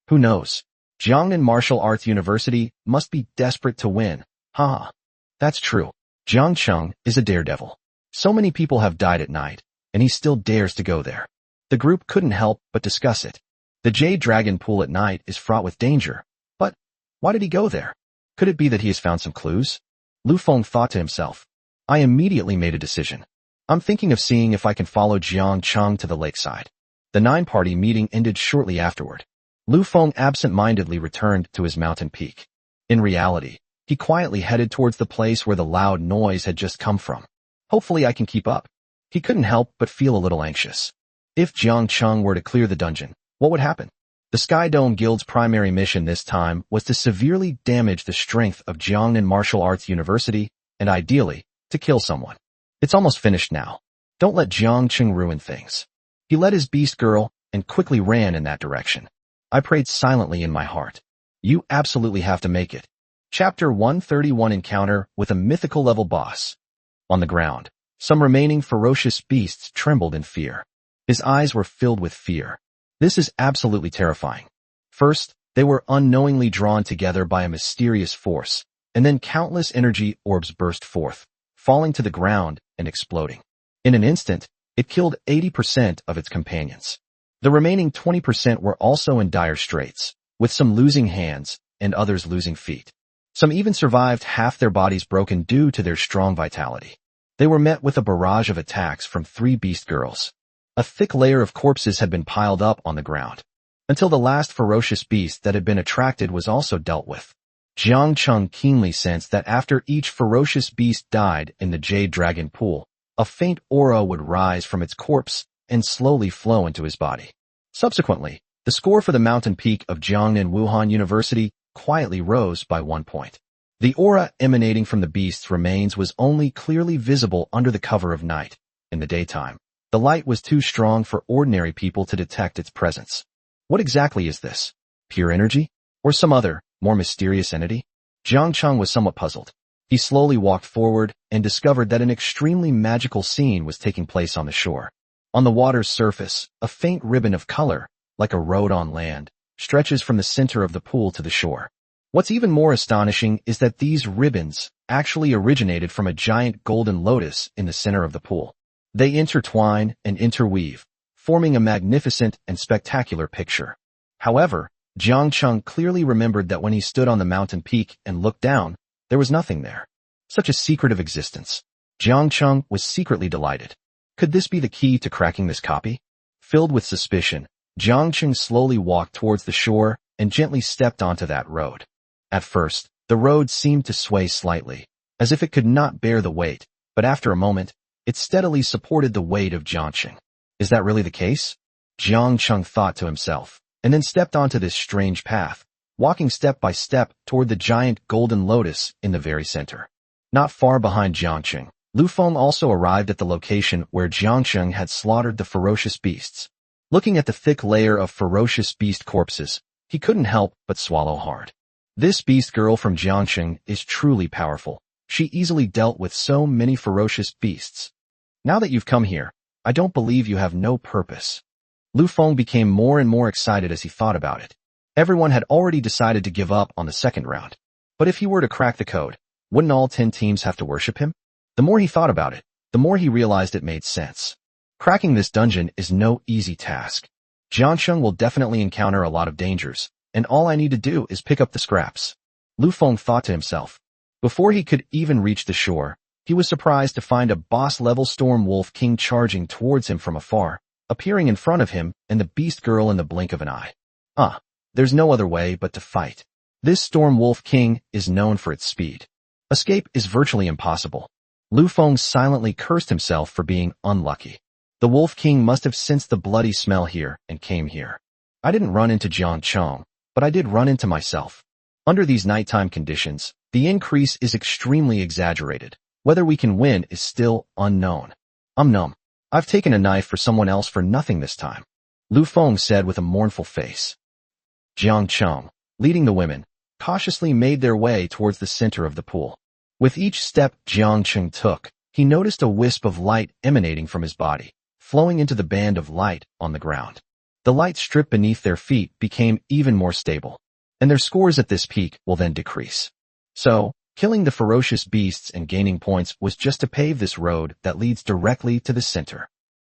Who knows? Jiangnan Martial Arts University must be desperate to win. Haha. That's true. Jiang Cheng is a daredevil. So many people have died at night, and he still dares to go there. The group couldn't help but discuss it. The Jade Dragon Pool at night is fraught with danger. But why did he go there? Could it be that he has found some clues? Lu Feng thought to himself. I immediately made a decision. I'm thinking of seeing if I can follow Jiang Cheng to the lakeside. The 9-party meeting ended shortly afterward. Lu Feng absent-mindedly returned to his mountain peak. In reality, he quietly headed towards the place where the loud noise had just come from. Hopefully I can keep up. He couldn't help but feel a little anxious. If Jiang Cheng were to clear the dungeon, what would happen? The Sky Dome Guild's primary mission this time was to severely damage the strength of Jiangnan Martial Arts University, and ideally, to kill someone. It's almost finished now. Don't let Jiang Cheng ruin things. He led his beast girl and quickly ran in that direction. I prayed silently in my heart. You absolutely have to make it. Chapter 131 Encounter with a mythical level boss. On the ground, some remaining ferocious beasts trembled in fear. His eyes were filled with fear, This is absolutely terrifying. First, they were unknowingly drawn together by a mysterious force, and then countless energy orbs burst forth, falling to the ground and exploding. In an instant, it killed 80% of its companions. The remaining 20% were also in dire straits, with some losing hands and others losing feet. Some even survived half their bodies broken due to their strong vitality. They were met with a barrage of attacks from 3 beast girls. A thick layer of corpses had been piled up on the ground, until the last ferocious beast that had been attracted was also dealt with. Jiang Cheng keenly sensed that after each ferocious beast died in the Jade Dragon pool, a faint aura would rise from its corpse and slowly flow into his body. Subsequently, the score for the mountain peak of Jiangnan Wuhan University quietly rose by 1 point. The aura emanating from the beast's remains was only clearly visible under the cover of night. In the daytime, the light was too strong for ordinary people to detect its presence. What exactly is this? Pure energy? Or some other, more mysterious entity? Jiang Cheng was somewhat puzzled. He slowly walked forward and discovered that an extremely magical scene was taking place on the shore. On the water's surface, a faint ribbon of color, like a road on land, stretches from the center of the pool to the shore. What's even more astonishing is that these ribbons actually originated from a giant golden lotus in the center of the pool. They intertwine and interweave, forming a magnificent and spectacular picture. However, Jiang Cheng clearly remembered that when he stood on the mountain peak and looked down, there was nothing there. Such a secretive existence. Jiang Cheng was secretly delighted. Could this be the key to cracking this copy? Filled with suspicion, Jiang Cheng slowly walked towards the shore and gently stepped onto that road. At first, the road seemed to sway slightly, as if it could not bear the weight, but after a moment, it steadily supported the weight of Jiang Cheng. Is that really the case? Jiang Cheng thought to himself, and then stepped onto this strange path, walking step by step toward the giant golden lotus in the very center. Not far behind Jiang Cheng, Lu Feng also arrived at the location where Jiang Cheng had slaughtered the ferocious beasts. Looking at the thick layer of ferocious beast corpses, he couldn't help but swallow hard. This beast girl from Jiang Cheng is truly powerful. She easily dealt with so many ferocious beasts. Now that you've come here, I don't believe you have no purpose. Lu Feng became more and more excited as he thought about it. Everyone had already decided to give up on the second round. But if he were to crack the code, wouldn't all 10 teams have to worship him? The more he thought about it, the more he realized it made sense. Cracking this dungeon is no easy task. Jiang Cheng will definitely encounter a lot of dangers, and all I need to do is pick up the scraps. Lu Feng thought to himself. Before he could even reach the shore, he was surprised to find a boss-level Storm Wolf King charging towards him from afar, appearing in front of him and the beast girl in the blink of an eye. There's no other way but to fight. This Storm Wolf King is known for its speed. Escape is virtually impossible. Lu Feng silently cursed himself for being unlucky. The Wolf King must have sensed the bloody smell here and came here. I didn't run into Jiang Cheng, but I did run into myself. Under these nighttime conditions, the increase is extremely exaggerated. Whether we can win is still unknown. I'm numb. I've taken a knife for someone else for nothing this time. Lu Feng said with a mournful face. Jiang Cheng, leading the women, cautiously made their way towards the center of the pool. With each step Jiang Cheng took, he noticed a wisp of light emanating from his body, flowing into the band of light on the ground. The light strip beneath their feet became even more stable, and their scores at this peak will then decrease. So, killing the ferocious beasts and gaining points was just to pave this road that leads directly to the center.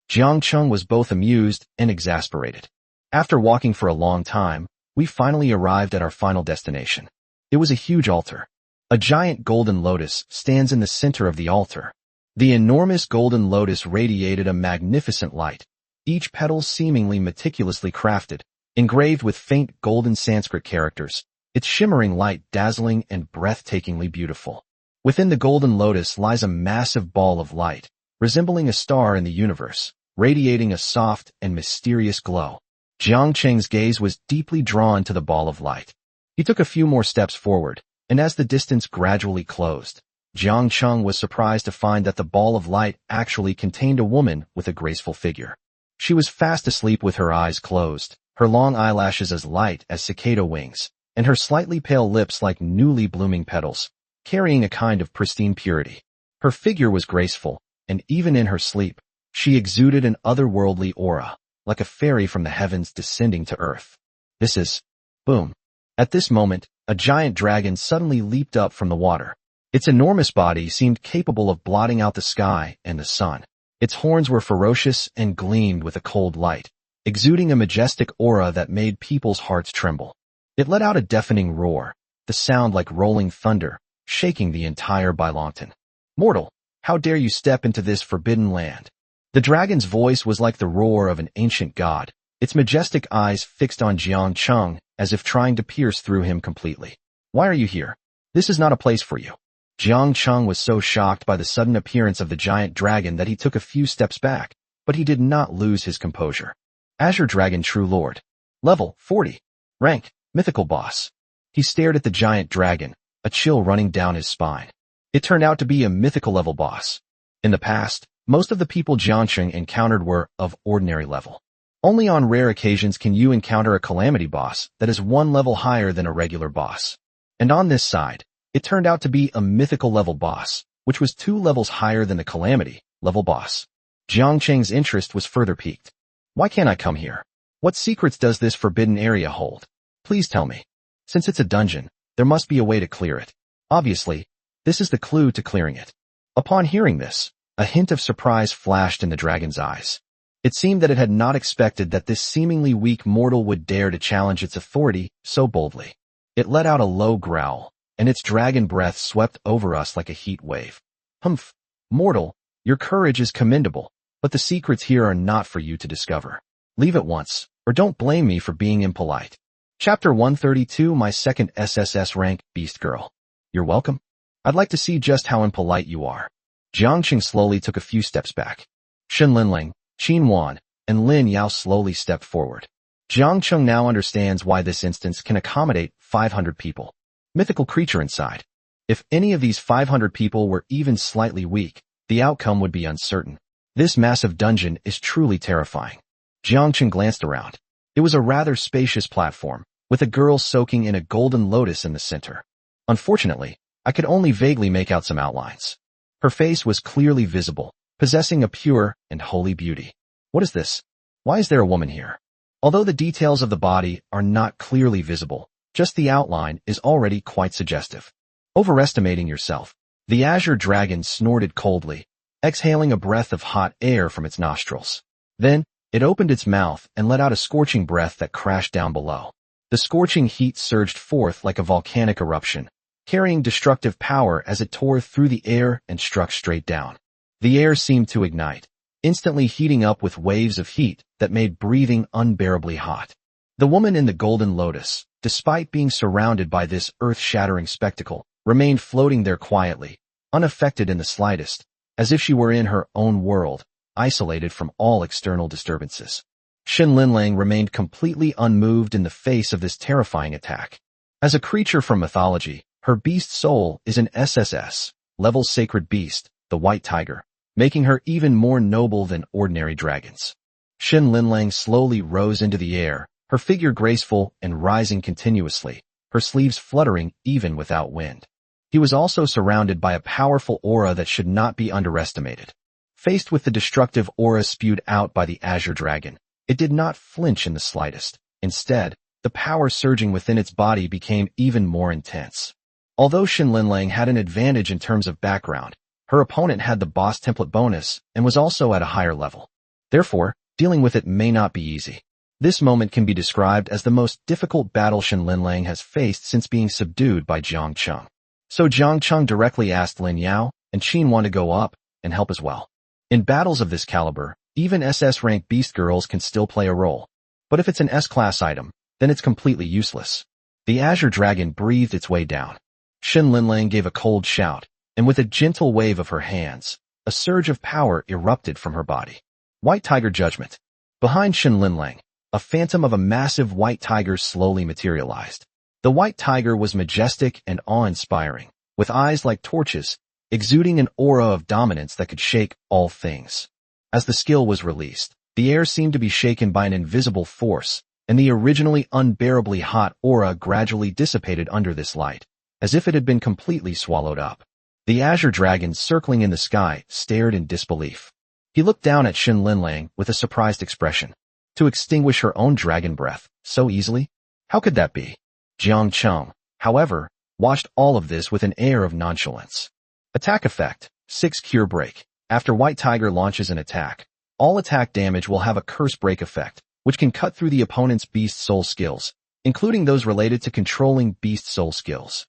Jiang Cheng was both amused and exasperated. After walking for a long time, we finally arrived at our final destination. It was a huge altar. A giant golden lotus stands in the center of the altar. The enormous golden lotus radiated a magnificent light, each petal seemingly meticulously crafted, engraved with faint golden Sanskrit characters, its shimmering light dazzling and breathtakingly beautiful. Within the golden lotus lies a massive ball of light, resembling a star in the universe, radiating a soft and mysterious glow. Jiang Cheng's gaze was deeply drawn to the ball of light. He took a few more steps forward, and as the distance gradually closed, Jiang Cheng was surprised to find that the ball of light actually contained a woman with a graceful figure. She was fast asleep with her eyes closed, her long eyelashes as light as cicada wings, and her slightly pale lips like newly blooming petals, carrying a kind of pristine purity. Her figure was graceful, and even in her sleep, she exuded an otherworldly aura. like a fairy from the heavens descending to earth. This is... Boom. At this moment, a giant dragon suddenly leaped up from the water. Its enormous body seemed capable of blotting out the sky and the sun. Its horns were ferocious and gleamed with a cold light, exuding a majestic aura that made people's hearts tremble. It let out a deafening roar, the sound like rolling thunder, shaking the entire Bylongton. "Mortal, how dare you step into this forbidden land?" The dragon's voice was like the roar of an ancient god, its majestic eyes fixed on Jiang Cheng as if trying to pierce through him completely. "Why are you here? This is not a place for you." Jiang Cheng was so shocked by the sudden appearance of the giant dragon that he took a few steps back, but he did not lose his composure. Azure Dragon True Lord. Level 40. Rank, Mythical Boss. He stared at the giant dragon, a chill running down his spine. It turned out to be a mythical level boss. In the past, most of the people Jiangcheng encountered were of ordinary level. Only on rare occasions can you encounter a calamity boss that is one level higher than a regular boss. And on this side, it turned out to be a mythical level boss, which was 2 levels higher than the calamity level boss. Jiangcheng's interest was further piqued. "Why can't I come here? What secrets does this forbidden area hold? Please tell me. Since it's a dungeon, there must be a way to clear it. Obviously, this is the clue to clearing it." Upon hearing this, a hint of surprise flashed in the dragon's eyes. It seemed that it had not expected that this seemingly weak mortal would dare to challenge its authority so boldly. It let out a low growl, and its dragon breath swept over us like a heat wave. "Humph, mortal, your courage is commendable, but the secrets here are not for you to discover. Leave at once, or don't blame me for being impolite." Chapter 132 My Second SSS Rank Beast Girl. "You're welcome. I'd like to see just how impolite you are." Jiangcheng slowly took a few steps back. Shen Linling, Qin Wan, and Lin Yao slowly stepped forward. Jiangcheng now understands why this instance can accommodate 500 people. Mythical creature inside. If any of these 500 people were even slightly weak, the outcome would be uncertain. This massive dungeon is truly terrifying. Jiangcheng glanced around. It was a rather spacious platform, with a girl soaking in a golden lotus in the center. Unfortunately, I could only vaguely make out some outlines. Her face was clearly visible, possessing a pure and holy beauty. What is this? Why is there a woman here? Although the details of the body are not clearly visible, just the outline is already quite suggestive. Overestimating yourself. The azure dragon snorted coldly, exhaling a breath of hot air from its nostrils. Then, it opened its mouth and let out a scorching breath that crashed down below. The scorching heat surged forth like a volcanic eruption, carrying destructive power as it tore through the air and struck straight down. The air seemed to ignite, instantly heating up with waves of heat that made breathing unbearably hot. The woman in the golden lotus, despite being surrounded by this earth-shattering spectacle, remained floating there quietly, unaffected in the slightest, as if she were in her own world, isolated from all external disturbances. Shen Linlang remained completely unmoved in the face of this terrifying attack. As a creature from mythology, her beast soul is an SSS, level sacred beast, the white tiger, making her even more noble than ordinary dragons. Shen Linlang slowly rose into the air, her figure graceful and rising continuously, her sleeves fluttering even without wind. He was also surrounded by a powerful aura that should not be underestimated. Faced with the destructive aura spewed out by the azure dragon, it did not flinch in the slightest. Instead, the power surging within its body became even more intense. Although Shen Linlang had an advantage in terms of background, her opponent had the boss template bonus and was also at a higher level. Therefore, dealing with it may not be easy. This moment can be described as the most difficult battle Shen Linlang has faced since being subdued by Jiangcheng. So Jiangcheng directly asked Lin Yao and Qin Wan to go up and help as well. In battles of this caliber, even SS rank beast girls can still play a role. But if it's an S-class item, then it's completely useless. The azure dragon breathed its way down. Shen Linlang gave a cold shout, and with a gentle wave of her hands, a surge of power erupted from her body. White Tiger Judgment. Behind Shen Linlang, a phantom of a massive white tiger slowly materialized. The white tiger was majestic and awe-inspiring, with eyes like torches, exuding an aura of dominance that could shake all things. As the skill was released, the air seemed to be shaken by an invisible force, and the originally unbearably hot aura gradually dissipated under this light, as if it had been completely swallowed up. The azure dragon circling in the sky stared in disbelief. He looked down at Shen Linlang with a surprised expression. To To extinguish her own dragon breath so easily? How could that be? Jiang Cheng, however, watched all of this with an air of nonchalance. Attack effect, 6 cure break. After White Tiger launches an attack, all attack damage will have a curse break effect, which can cut through the opponent's beast soul skills, including those related to controlling beast soul skills.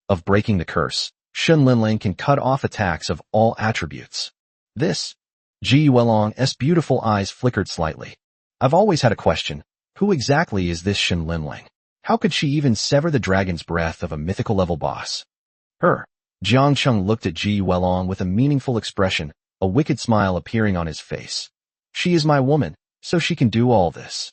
Of breaking the curse, Shun Linlang can cut off attacks of all attributes. This, Ji Yuelong's beautiful eyes flickered slightly. I've always had a question. Who exactly is this Shun Linlang? How could she even sever the dragon's breath of a mythical level boss? Her. Jiang Cheng looked at Ji Yuelong with a meaningful expression, a wicked smile appearing on his face. She is my woman, so she can do all this.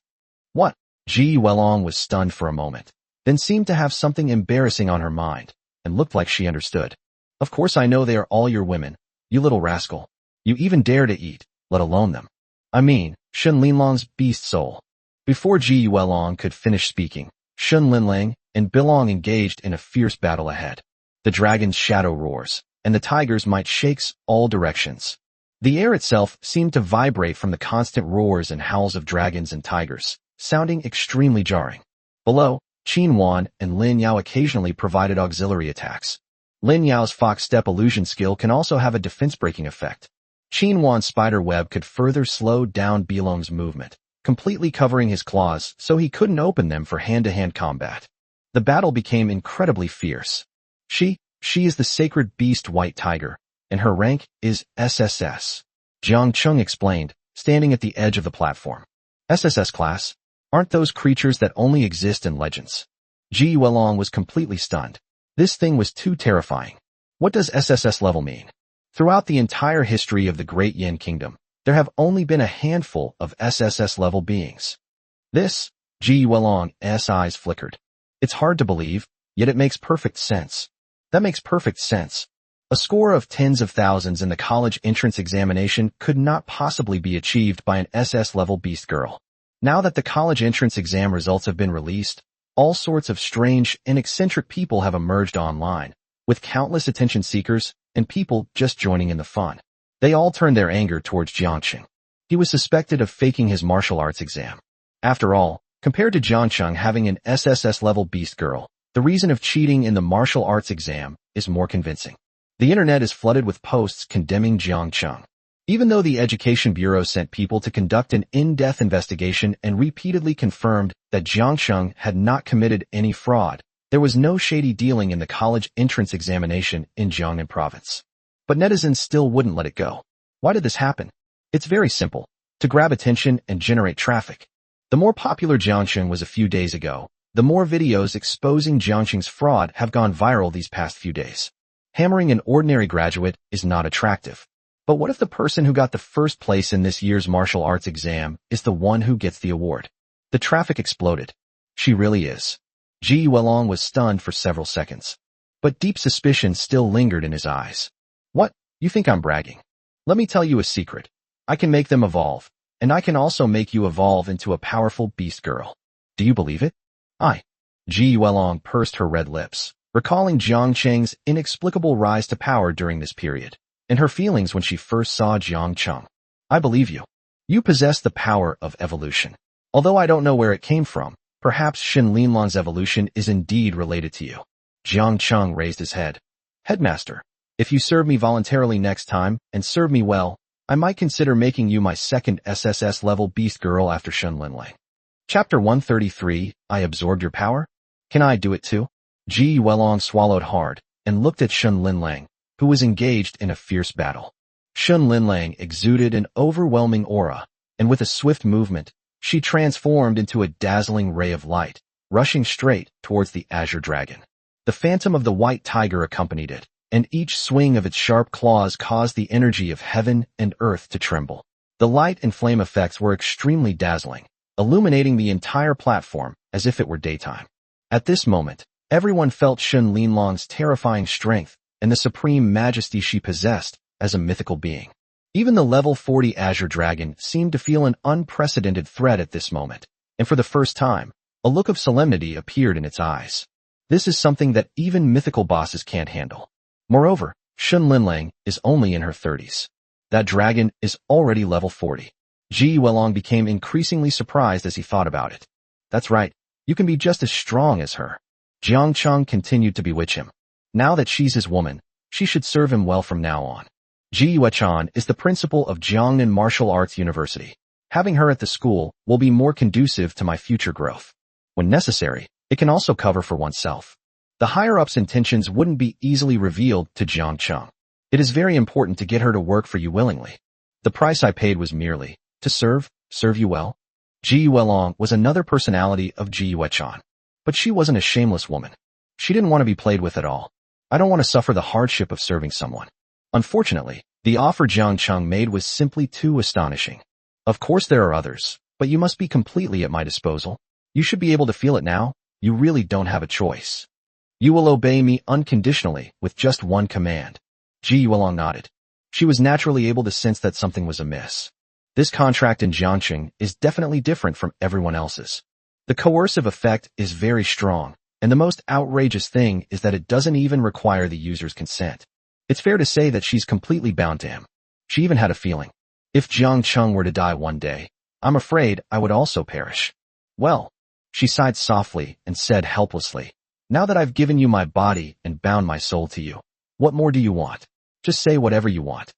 What? Ji Yuelong was stunned for a moment, then seemed to have something embarrassing on her mind, and looked like she understood. Of course I know they are all your women, you little rascal. You even dare to eat, let alone them. I mean, Shun Linlang's beast soul. Before Ji Yuelong could finish speaking, Shun Linlang and Bilong engaged in a fierce battle ahead. The dragon's shadow roars, and the tigers might shakes all directions. The air itself seemed to vibrate from the constant roars and howls of dragons and tigers, sounding extremely jarring. Below, Qin Wan and Lin Yao occasionally provided auxiliary attacks. Lin Yao's fox step illusion skill can also have a defense-breaking effect. Qin Wan's spider web could further slow down Bilong's movement, completely covering his claws so he couldn't open them for hand-to-hand combat. The battle became incredibly fierce. She is the sacred beast White Tiger, and her rank is SSS. Jiang Cheng explained, standing at the edge of the platform. SSS class? Aren't those creatures that only exist in legends? Ji Yuelong was completely stunned. This thing was too terrifying. What does SSS level mean? Throughout the entire history of the Great Yin Kingdom, there have only been a handful of SSS level beings. This, Ji Yuelong's eyes flickered. It's hard to believe, yet it makes perfect sense. That makes perfect sense. A score of tens of thousands in the college entrance examination could not possibly be achieved by an SS level beast girl. Now that the college entrance exam results have been released, all sorts of strange and eccentric people have emerged online, with countless attention seekers and people just joining in the fun. They all turned their anger towards Jiangcheng. He was suspected of faking his martial arts exam. After all, compared to Jiangcheng having an SSS level beast girl, the reason of cheating in the martial arts exam is more convincing. The internet is flooded with posts condemning Jiangcheng. Even though the Education Bureau sent people to conduct an in-depth investigation and repeatedly confirmed that Jiangcheng had not committed any fraud, there was no shady dealing in the college entrance examination in Jiangnan province. But netizens still wouldn't let it go. Why did this happen? It's very simple. To grab attention and generate traffic. The more popular Jiangcheng was a few days ago, the more videos exposing Jiangcheng's fraud have gone viral these past few days. Hammering an ordinary graduate is not attractive. But what if the person who got the first place in this year's martial arts exam is the one who gets the award? The traffic exploded. She really is. Ji Yuelong was stunned for several seconds. But deep suspicion still lingered in his eyes. What? You think I'm bragging? Let me tell you a secret. I can make them evolve, and I can also make you evolve into a powerful beast girl. Do you believe it? Ji Yuelong pursed her red lips, recalling Jiangcheng's inexplicable rise to power during this period, and her feelings when she first saw Jiangcheng. I believe you. You possess the power of evolution. Although I don't know where it came from, perhaps Shun Linlang's evolution is indeed related to you. Jiangcheng raised his head. Headmaster, if you serve me voluntarily next time, and serve me well, I might consider making you my second SSS level beast girl after Shun Linlang. Chapter 133, I absorbed your power? Can I do it too? Ji Yuelong swallowed hard, and looked at Shun Linlang, who was engaged in a fierce battle. Shun Linlang exuded an overwhelming aura, and with a swift movement, she transformed into a dazzling ray of light, rushing straight towards the azure dragon. The phantom of the White Tiger accompanied it, and each swing of its sharp claws caused the energy of heaven and earth to tremble. The light and flame effects were extremely dazzling, illuminating the entire platform as if it were daytime. At this moment, everyone felt Shun Linlang's terrifying strength and the supreme majesty she possessed as a mythical being. Even the level 40 Azure Dragon seemed to feel an unprecedented threat at this moment, and for the first time, a look of solemnity appeared in its eyes. This is something that even mythical bosses can't handle. Moreover, Shun Linlang is only in her 30s. That dragon is already level 40. Ji Welong became increasingly surprised as he thought about it. That's right, you can be just as strong as her. Jiang Cheng continued to bewitch him. Now that she's his woman, she should serve him well from now on. Ji Yuechan is the principal of Jiangnan Martial Arts University. Having her at the school will be more conducive to my future growth. When necessary, it can also cover for oneself. The higher-ups' intentions wouldn't be easily revealed to Jiang Cheng. It is very important to get her to work for you willingly. The price I paid was merely to serve you well. Ji Yuelong was another personality of Ji Yuechan. But she wasn't a shameless woman. She didn't want to be played with at all. I don't want to suffer the hardship of serving someone. Unfortunately, the offer Jiang Cheng made was simply too astonishing. Of course there are others, but you must be completely at my disposal. You should be able to feel it now. You really don't have a choice. You will obey me unconditionally with just one command. Ji Yuelong nodded. She was naturally able to sense that something was amiss. This contract in Jiangqing is definitely different from everyone else's. The coercive effect is very strong, and the most outrageous thing is that it doesn't even require the user's consent. It's fair to say that she's completely bound to him. She even had a feeling. If Jiang Cheng were to die one day, I'm afraid I would also perish. Well, she sighed softly and said helplessly, now that I've given you my body and bound my soul to you, what more do you want? Just say whatever you want.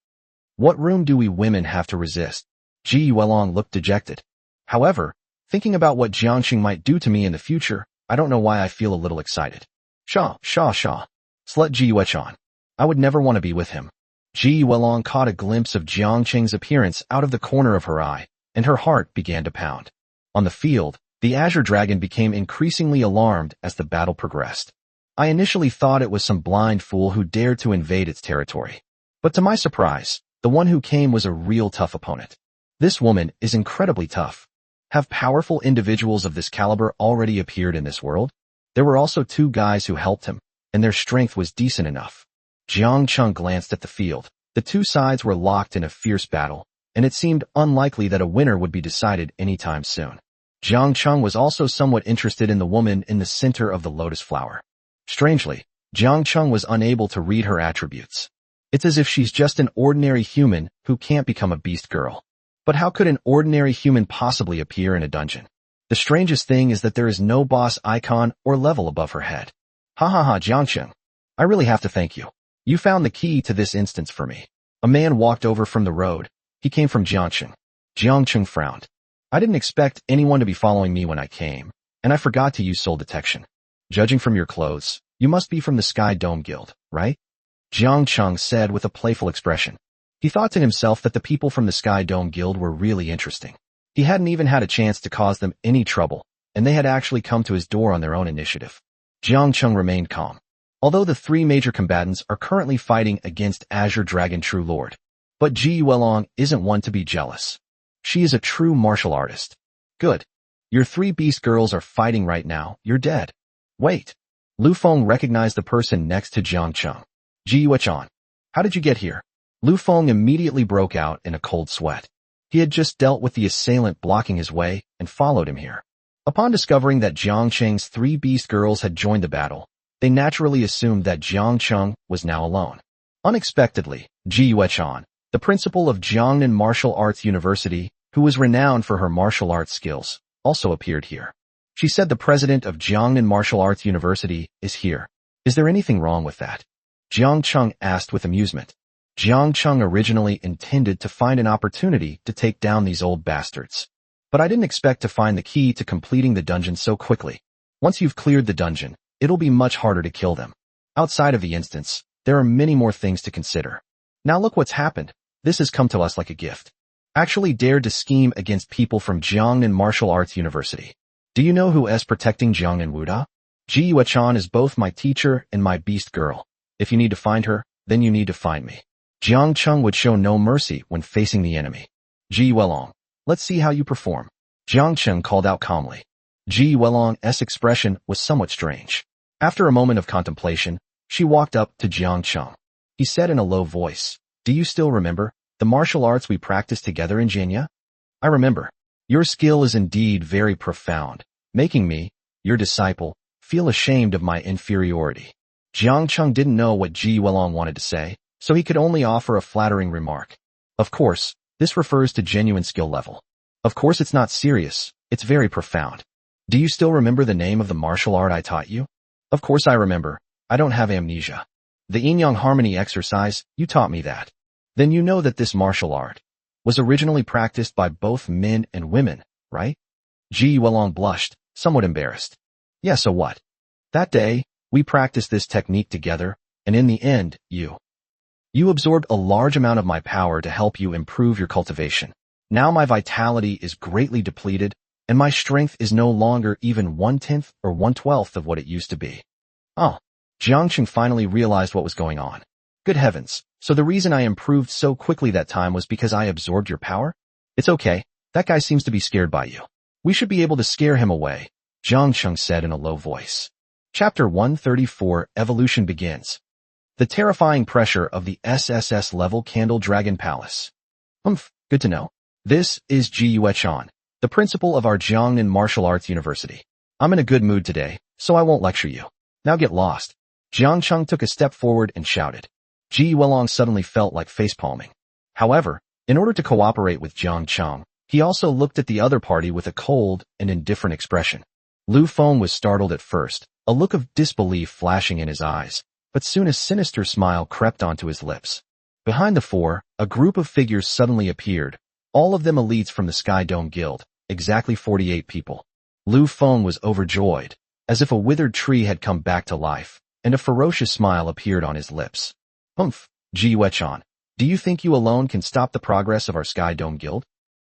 What room do we women have to resist? Ji Yuelong looked dejected. However, thinking about what Jiangxing might do to me in the future, I don't know why I feel a little excited. Slut Ji Yuechan. I would never want to be with him. Ji Yuelong caught a glimpse of Jiangqing's appearance out of the corner of her eye, and her heart began to pound. On the field, the Azure Dragon became increasingly alarmed as the battle progressed. I initially thought it was some blind fool who dared to invade its territory. But to my surprise, the one who came was a real tough opponent. This woman is incredibly tough. Have powerful individuals of this caliber already appeared in this world? There were also two guys who helped him, and their strength was decent enough. Jiang Cheng glanced at the field. The two sides were locked in a fierce battle, and it seemed unlikely that a winner would be decided anytime soon. Jiang Cheng was also somewhat interested in the woman in the center of the lotus flower. Strangely, Jiang Cheng was unable to read her attributes. It's as if she's just an ordinary human who can't become a beast girl. But how could an ordinary human possibly appear in a dungeon? The strangest thing is that there is no boss icon or level above her head. Jiangcheng. I really have to thank you. You found the key to this instance for me. A man walked over from the road. He came from Jiangcheng. Jiangcheng frowned. I didn't expect anyone to be following me when I came, and I forgot to use soul detection. Judging from your clothes, you must be from the Sky Dome Guild, right? Jiangcheng said with a playful expression. He thought to himself that the people from the Sky Dome Guild were really interesting. He hadn't even had a chance to cause them any trouble, and they had actually come to his door on their own initiative. Jiangcheng remained calm. Although the three major combatants are currently fighting against Azure Dragon True Lord, but Ji Yuelong isn't one to be jealous. She is a true martial artist. Good. Your three beast girls are fighting right now. You're dead. Wait. Lu Feng recognized the person next to Jiangcheng. Ji Yuechan. How did you get here? Lu Feng immediately broke out in a cold sweat. He had just dealt with the assailant blocking his way and followed him here. Upon discovering that Jiangcheng's three beast girls had joined the battle, they naturally assumed that Jiangcheng was now alone. Unexpectedly, Ji Yuechan, the principal of Jiangnan Martial Arts University, who was renowned for her martial arts skills, also appeared here. She said the president of Jiangnan Martial Arts University is here. Is there anything wrong with that? Jiangcheng asked with amusement. Jiangcheng originally intended to find an opportunity to take down these old bastards. But I didn't expect to find the key to completing the dungeon so quickly. Once you've cleared the dungeon, it'll be much harder to kill them. Outside of the instance, there are many more things to consider. Now look what's happened. This has come to us like a gift. Actually dared to scheme against people from Jiangnan Martial Arts University. Do you know who is protecting Jiangnan Wuda? Ji Yuechan is both my teacher and my beast girl. If you need to find her, then you need to find me. Jiangcheng would show no mercy when facing the enemy. Ji Yuelong, let's see how you perform. Jiangcheng called out calmly. Ji Yuelong's expression was somewhat strange. After a moment of contemplation, she walked up to Jiangcheng. He said in a low voice, do you still remember the martial arts we practiced together in Jianya? I remember. Your skill is indeed very profound, making me, your disciple, feel ashamed of my inferiority. Jiangcheng didn't know what Ji Yuelong wanted to say, so he could only offer a flattering remark. Of course, This refers to genuine skill level. Of course it's not serious, it's very profound. Do you still remember the name of the martial art I taught you? Of course I remember. I don't have amnesia. The yin-yang harmony exercise, you taught me that. Then you know that this martial art was originally practiced by both men and women, right? Ji Yuelong blushed, somewhat embarrassed. Yeah, so what? That day, we practiced this technique together, and in the end, you absorbed a large amount of my power to help you improve your cultivation. Now my vitality is greatly depleted, and my strength is no longer even 1/10 or 1/12 of what it used to be. Oh, Jiangqing finally realized what was going on. Good heavens, so the reason I improved so quickly that time was because I absorbed your power? It's okay, that guy seems to be scared by you. We should be able to scare him away, Jiangqing said in a low voice. Chapter 134, Evolution begins. The terrifying pressure of the SSS level Candle Dragon Palace. Good to know. This is Ji Yuechan, the principal of our Jiangnan Martial Arts University. I'm in a good mood today, so I won't lecture you. Now get lost. Jiangcheng took a step forward and shouted. Ji Yuelong suddenly felt like facepalming. However, in order to cooperate with Jiangcheng, he also looked at the other party with a cold and indifferent expression. Lu Feng was startled at first, a look of disbelief flashing in his eyes, but soon a sinister smile crept onto his lips. Behind the four, a group of figures suddenly appeared, all of them elites from the Sky Dome Guild, exactly 48 people. Lu Feng was overjoyed, as if a withered tree had come back to life, and a ferocious smile appeared on his lips. Ji Yuechan, do you think you alone can stop the progress of our Sky Dome Guild?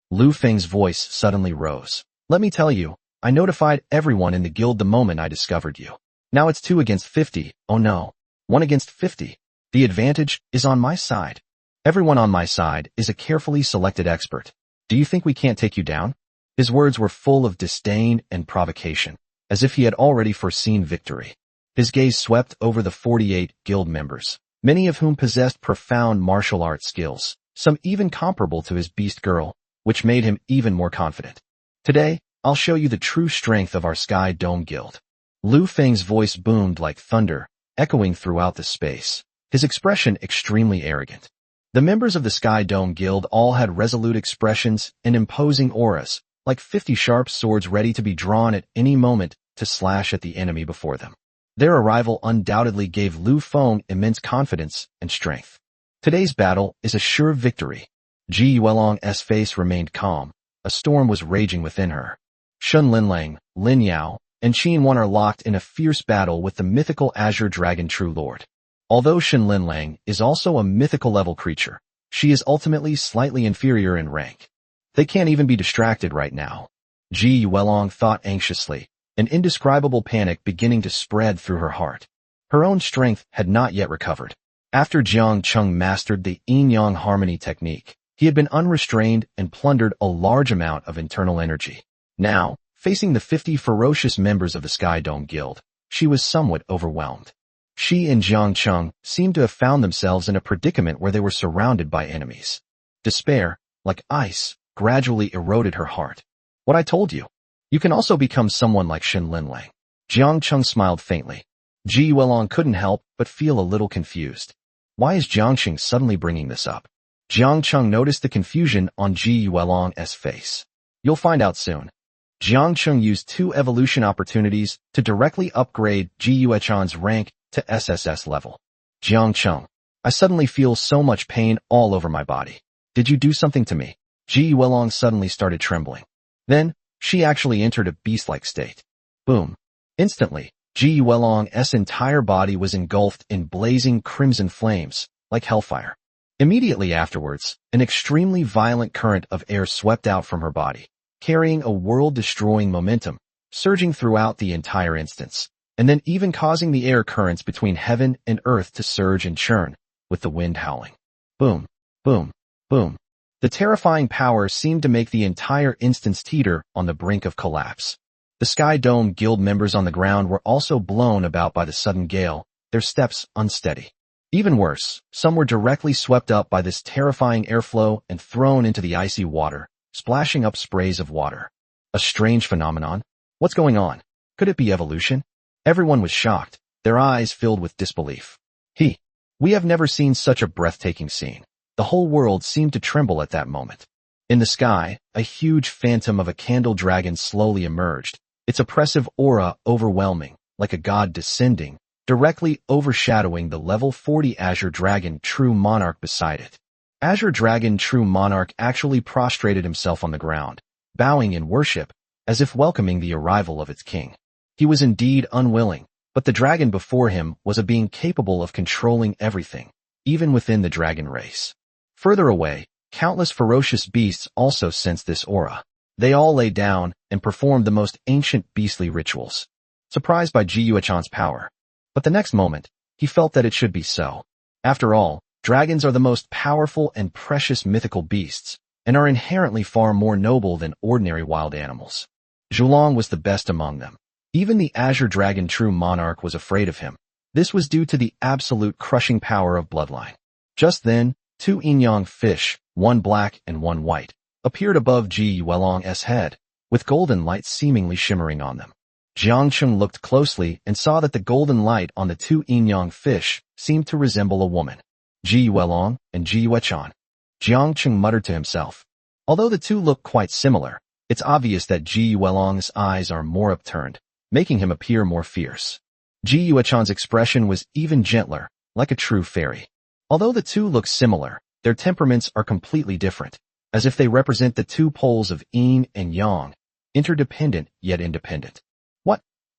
Lu Feng's voice suddenly rose. Let me tell you, I notified everyone in the guild the moment I discovered you. Now it's 2 against 50, oh no, 1 against 50. The advantage is on my side. Everyone on my side is a carefully selected expert. Do you think we can't take you down? His words were full of disdain and provocation, as if he had already foreseen victory. His gaze swept over the 48 guild members, many of whom possessed profound martial arts skills, some even comparable to his beast girl, which made him even more confident. Today, I'll show you the true strength of our Sky Dome Guild. Lu Feng's voice boomed like thunder, echoing throughout the space, his expression extremely arrogant. The members of the Sky Dome Guild all had resolute expressions and imposing auras, like 50 sharp swords ready to be drawn at any moment to slash at the enemy before them. Their arrival undoubtedly gave Lu Feng immense confidence and strength. Today's battle is a sure victory. Ji Yuelong's face remained calm. A storm was raging within her. Shun Linlang, Lin Yao, and Qin Wan are locked in a fierce battle with the mythical Azure Dragon True Lord. Although Shun Linlang is also a mythical level creature, she is ultimately slightly inferior in rank. They can't even be distracted right now. Ji Yuelong thought anxiously, an indescribable panic beginning to spread through her heart. Her own strength had not yet recovered. After Jiang Cheng mastered the yin-yang harmony technique, he had been unrestrained and plundered a large amount of internal energy. Now, facing the 50 ferocious members of the Sky Dome Guild, she was somewhat overwhelmed. She and Jiang Cheng seemed to have found themselves in a predicament where they were surrounded by enemies. Despair, like ice, gradually eroded her heart. What I told you. You can also become someone like Shin Linlang. Jiang Cheng smiled faintly. Ji Yuelong couldn't help but feel a little confused. Why is Jiangqing suddenly bringing this up? Jiang Cheng noticed the confusion on Ji Yuelong's face. You'll find out soon. Jiang Cheng used 2 evolution opportunities to directly upgrade Ji Yuechan's rank to SSS level. Jiang Cheng, I suddenly feel so much pain all over my body. Did you do something to me? Ji Yuelong suddenly started trembling. Then, she actually entered a beast-like state. Boom. Instantly, Ji Yuelong's entire body was engulfed in blazing crimson flames, like hellfire. Immediately afterwards, an extremely violent current of air swept out from her body, carrying a world-destroying momentum, surging throughout the entire instance, and then even causing the air currents between heaven and earth to surge and churn, with the wind howling. Boom, boom, boom. The terrifying power seemed to make the entire instance teeter on the brink of collapse. The Sky Dome Guild members on the ground were also blown about by the sudden gale, their steps unsteady. Even worse, some were directly swept up by this terrifying airflow and thrown into the icy water, splashing up sprays of water. A strange phenomenon. What's going on? Could it be evolution? Everyone was shocked, their eyes filled with disbelief. We have never seen such a breathtaking scene. The whole world seemed to tremble at that moment. In the sky, a huge phantom of a candle dragon slowly emerged, its oppressive aura overwhelming, like a god descending, directly overshadowing the level 40 Azure Dragon True Monarch beside it. Azure Dragon True Monarch actually prostrated himself on the ground, bowing in worship, as if welcoming the arrival of its king. He was indeed unwilling, but the dragon before him was a being capable of controlling everything, even within the dragon race. Further away, countless ferocious beasts also sensed this aura. They all lay down and performed the most ancient beastly rituals, surprised by Ji Yuechan's power. But the next moment, he felt that it should be so. After all, dragons are the most powerful and precious mythical beasts, and are inherently far more noble than ordinary wild animals. Zhulong was the best among them. Even the Azure Dragon True Monarch was afraid of him. This was due to the absolute crushing power of bloodline. Just then, two yin-yang fish, one black and one white, appeared above Ji Yuelong's head, with golden light seemingly shimmering on them. Jiangcheng looked closely and saw that the golden light on the two yin-yang fish seemed to resemble a woman. Ji Yuelong and Ji Yuechan. Jiangcheng muttered to himself. Although the two look quite similar, it's obvious that Ji Yuelong's eyes are more upturned, making him appear more fierce. Ji Yuechan's expression was even gentler, like a true fairy. Although the two look similar, their temperaments are completely different, as if they represent the two poles of yin and yang, interdependent yet independent.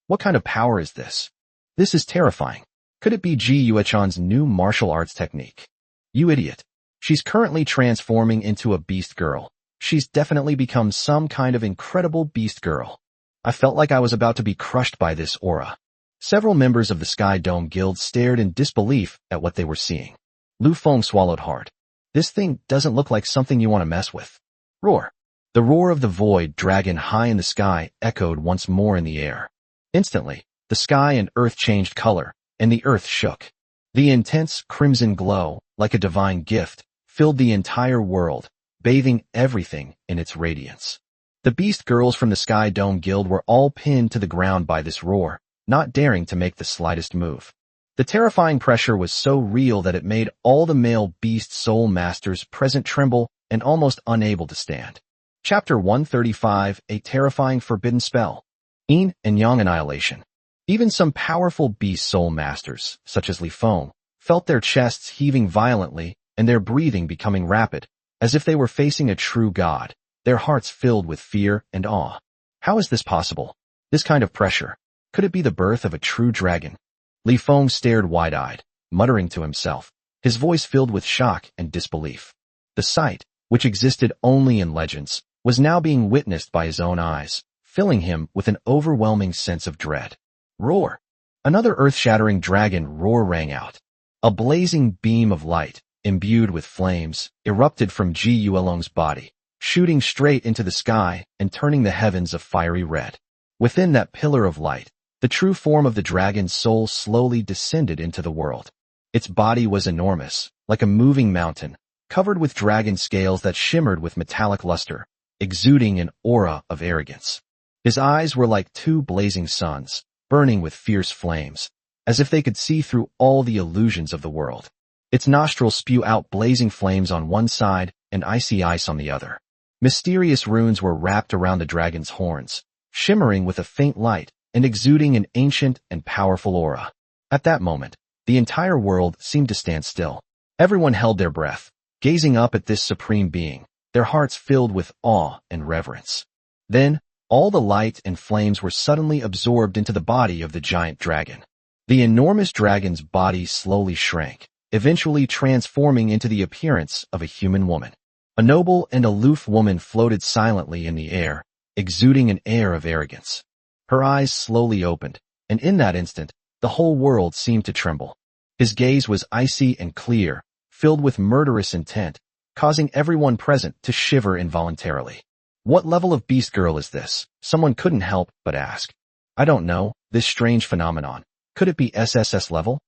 What kind of power is this? This is terrifying. Could it be Ji Yuechan's new martial arts technique? You idiot. She's currently transforming into a beast girl. She's definitely become some kind of incredible beast girl. I felt like I was about to be crushed by this aura. Several members of the Sky Dome Guild stared in disbelief at what they were seeing. Lu Feng swallowed hard. This thing doesn't look like something you want to mess with. Roar. The roar of the void dragon high in the sky echoed once more in the air. Instantly, the sky and earth changed color, and the earth shook. The intense crimson glow, like a divine gift, filled the entire world, bathing everything in its radiance. The beast girls from the Sky Dome Guild were all pinned to the ground by this roar, not daring to make the slightest move. The terrifying pressure was so real that it made all the male beast soul masters present tremble and almost unable to stand. Chapter 135, A Terrifying Forbidden Spell. Yin and Yang Annihilation. Even some powerful beast soul masters, such as Li Feng, felt their chests heaving violently and their breathing becoming rapid, as if they were facing a true god, their hearts filled with fear and awe. How is this possible? This kind of pressure? Could it be the birth of a true dragon? Li Feng stared wide-eyed, muttering to himself, his voice filled with shock and disbelief. The sight, which existed only in legends, was now being witnessed by his own eyes, filling him with an overwhelming sense of dread. Roar! Another earth-shattering dragon roar rang out. A blazing beam of light, imbued with flames, erupted from Ji Yuelong's body, shooting straight into the sky and turning the heavens a fiery red. Within that pillar of light, the true form of the dragon's soul slowly descended into the world. Its body was enormous, like a moving mountain, covered with dragon scales that shimmered with metallic luster, exuding an aura of arrogance. His eyes were like two blazing suns, burning with fierce flames, as if they could see through all the illusions of the world. Its nostrils spew out blazing flames on one side and icy ice on the other. Mysterious runes were wrapped around the dragon's horns, shimmering with a faint light and exuding an ancient and powerful aura. At that moment, the entire world seemed to stand still. Everyone held their breath, gazing up at this supreme being, their hearts filled with awe and reverence. Then, all the light and flames were suddenly absorbed into the body of the giant dragon. The enormous dragon's body slowly shrank, eventually transforming into the appearance of a human woman. A noble and aloof woman floated silently in the air, exuding an air of arrogance. Her eyes slowly opened, and in that instant, the whole world seemed to tremble. His gaze was icy and clear, filled with murderous intent, causing everyone present to shiver involuntarily. What level of beast girl is this? Someone couldn't help but ask. I don't know, this strange phenomenon. Could it be SSS level?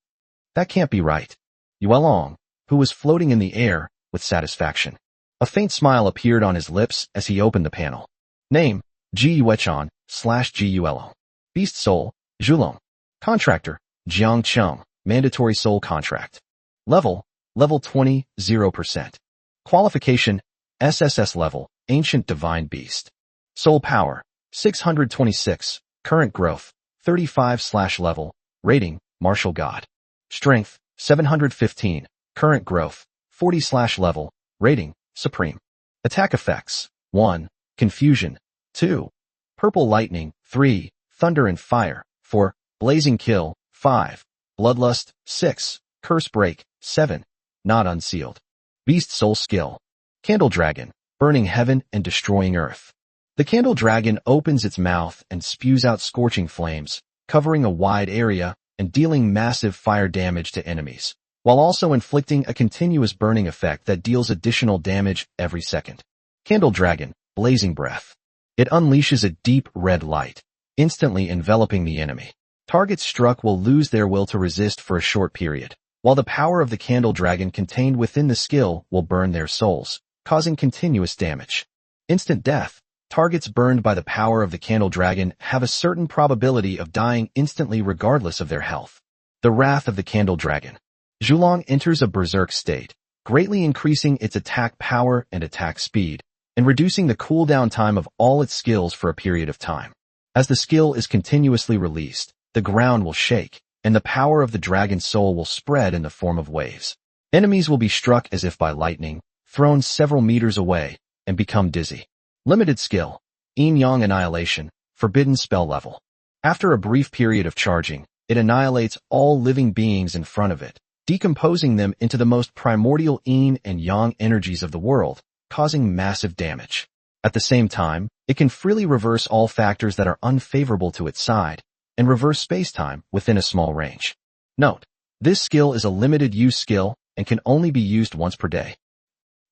That can't be right. Yuelong, who was floating in the air, with satisfaction. A faint smile appeared on his lips as he opened the panel. Name, Ji Yuechan, /Ji Yuelong. Beast Soul, Zhulong. Contractor, Jiangcheng, Mandatory Soul Contract. Level 20, 0%. Qualification, SSS level, Ancient Divine Beast. Soul Power, 626, Current Growth, 35/level, Rating, Martial God. Strength, 715, Current Growth, 40/level, Rating, Supreme. Attack Effects, 1. Confusion, 2. Purple Lightning, 3. Thunder and Fire, 4. Blazing Kill, 5. Bloodlust, 6. Curse Break, 7. Not Unsealed. Beast Soul Skill. Candle Dragon, burning heaven and destroying earth. The Candle Dragon opens its mouth and spews out scorching flames, covering a wide area and dealing massive fire damage to enemies, while also inflicting a continuous burning effect that deals additional damage every second. Candle Dragon, Blazing Breath. It unleashes a deep red light, instantly enveloping the enemy. Targets struck will lose their will to resist for a short period, while the power of the Candle Dragon contained within the skill will burn their souls, causing continuous damage. Instant death. Targets burned by the power of the Candle Dragon have a certain probability of dying instantly regardless of their health. The Wrath of the Candle Dragon. Zhulong enters a berserk state, greatly increasing its attack power and attack speed, and reducing the cooldown time of all its skills for a period of time. As the skill is continuously released, the ground will shake, and the power of the dragon's soul will spread in the form of waves. Enemies will be struck as if by lightning, thrown several meters away, and become dizzy. Limited skill. Yin-Yang Annihilation, Forbidden Spell Level. After a brief period of charging, it annihilates all living beings in front of it, decomposing them into the most primordial yin and yang energies of the world, causing massive damage. At the same time, it can freely reverse all factors that are unfavorable to its side, and reverse spacetime within a small range. Note, this skill is a limited use skill and can only be used once per day.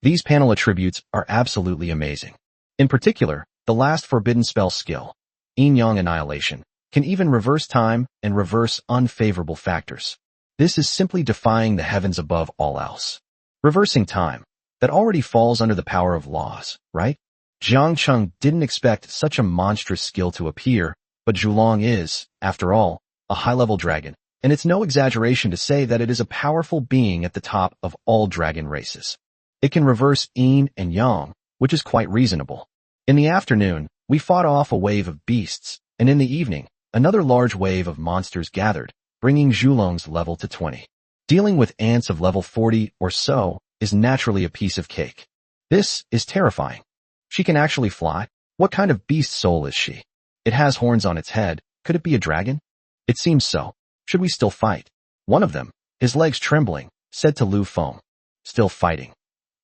These panel attributes are absolutely amazing. In particular, the last forbidden spell skill, Yin-Yang Annihilation, can even reverse time and reverse unfavorable factors. This is simply defying the heavens above all else. Reversing time. That already falls under the power of laws, right? Jiang Cheng didn't expect such a monstrous skill to appear, but Zhulong is, after all, a high-level dragon, and it's no exaggeration to say that it is a powerful being at the top of all dragon races. It can reverse yin and yang, which is quite reasonable. In the afternoon, we fought off a wave of beasts, and in the evening, another large wave of monsters gathered, bringing Zhulong's level to 20. Dealing with ants of level 40 or so is naturally a piece of cake. This is terrifying. She can actually fly? What kind of beast soul is she? It has horns on its head. Could it be a dragon? It seems so. Should we still fight? One of them, his legs trembling, said to Lu Feng. Still fighting.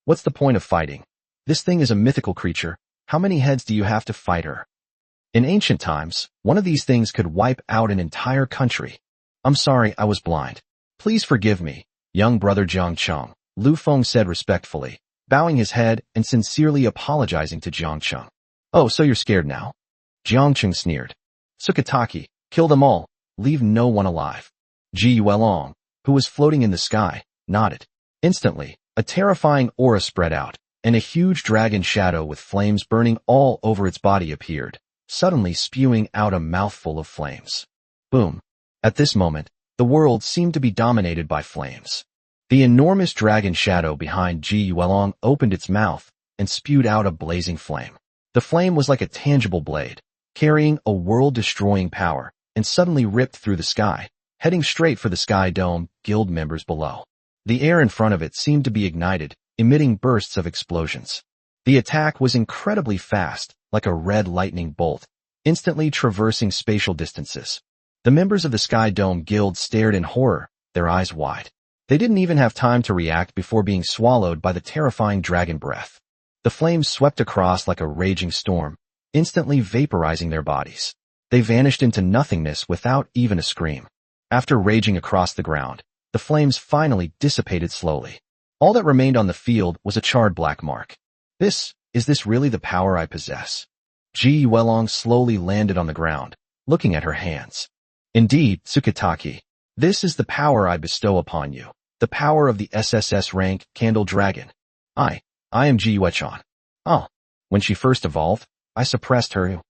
What's the point of fighting? This thing is a mythical creature. How many heads do you have to fight her? In ancient times, one of these things could wipe out an entire country. I'm sorry, I was blind. Please forgive me, young brother Jiang Cheng, Lu Feng said respectfully, bowing his head and sincerely apologizing to Jiang Cheng. Oh, so you're scared now? Jiang Cheng sneered. Sukataki, kill them all, leave no one alive. Ji Yuelong, who was floating in the sky, nodded. Instantly, a terrifying aura spread out, and a huge dragon shadow with flames burning all over its body appeared, suddenly spewing out a mouthful of flames. Boom. At this moment, the world seemed to be dominated by flames. The enormous dragon shadow behind Ji Yuelong opened its mouth and spewed out a blazing flame. The flame was like a tangible blade, carrying a world-destroying power, and suddenly ripped through the sky, heading straight for the Sky Dome guild members below. The air in front of it seemed to be ignited, emitting bursts of explosions. The attack was incredibly fast, like a red lightning bolt, instantly traversing spatial distances. The members of the Sky Dome Guild stared in horror, their eyes wide. They didn't even have time to react before being swallowed by the terrifying dragon breath. The flames swept across like a raging storm, instantly vaporizing their bodies. They vanished into nothingness without even a scream. After raging across the ground, the flames finally dissipated slowly. All that remained on the field was a charred black mark. Is this really the power I possess? Ji Yuelong slowly landed on the ground, looking at her hands. Indeed, Sukataki, this is the power I bestow upon you, the power of the SSS-Rank Candle Dragon. I am Ji Yuechan. Oh, when she first evolved, I suppressed her.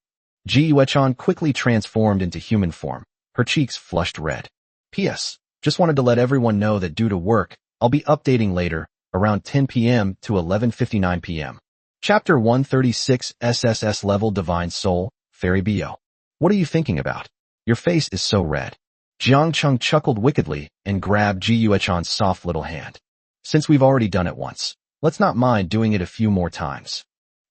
Ji Yuechan quickly transformed into human form, her cheeks flushed red. P.S. Just wanted to let everyone know that due to work, I'll be updating later, around 10 p.m. to 11:59 p.m. Chapter 136 SSS Level Divine Soul, Fairy Bio. What are you thinking about? Your face is so red. Jiang Chung chuckled wickedly and grabbed Ji Yuechan's soft little hand. Since we've already done it once, let's not mind doing it a few more times.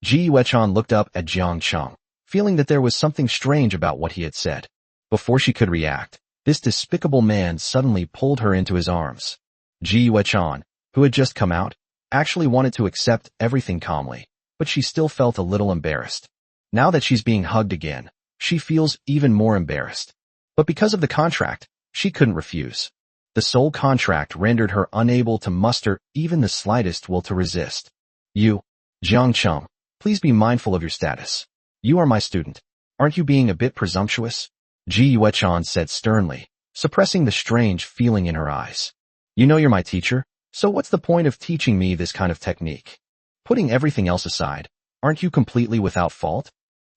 Ji Yuechan looked up at Jiang Chung, feeling that there was something strange about what he had said. Before she could react, this despicable man suddenly pulled her into his arms. Ji Yuechan, who had just come out, actually wanted to accept everything calmly, but she still felt a little embarrassed. Now that she's being hugged again, she feels even more embarrassed. But because of the contract, she couldn't refuse. The soul contract rendered her unable to muster even the slightest will to resist. You, Jiang Chung, please be mindful of your status. You are my student. Aren't you being a bit presumptuous? Ji Yuechan said sternly, suppressing the strange feeling in her eyes. You know you're my teacher, so what's the point of teaching me this kind of technique? Putting everything else aside, aren't you completely without fault?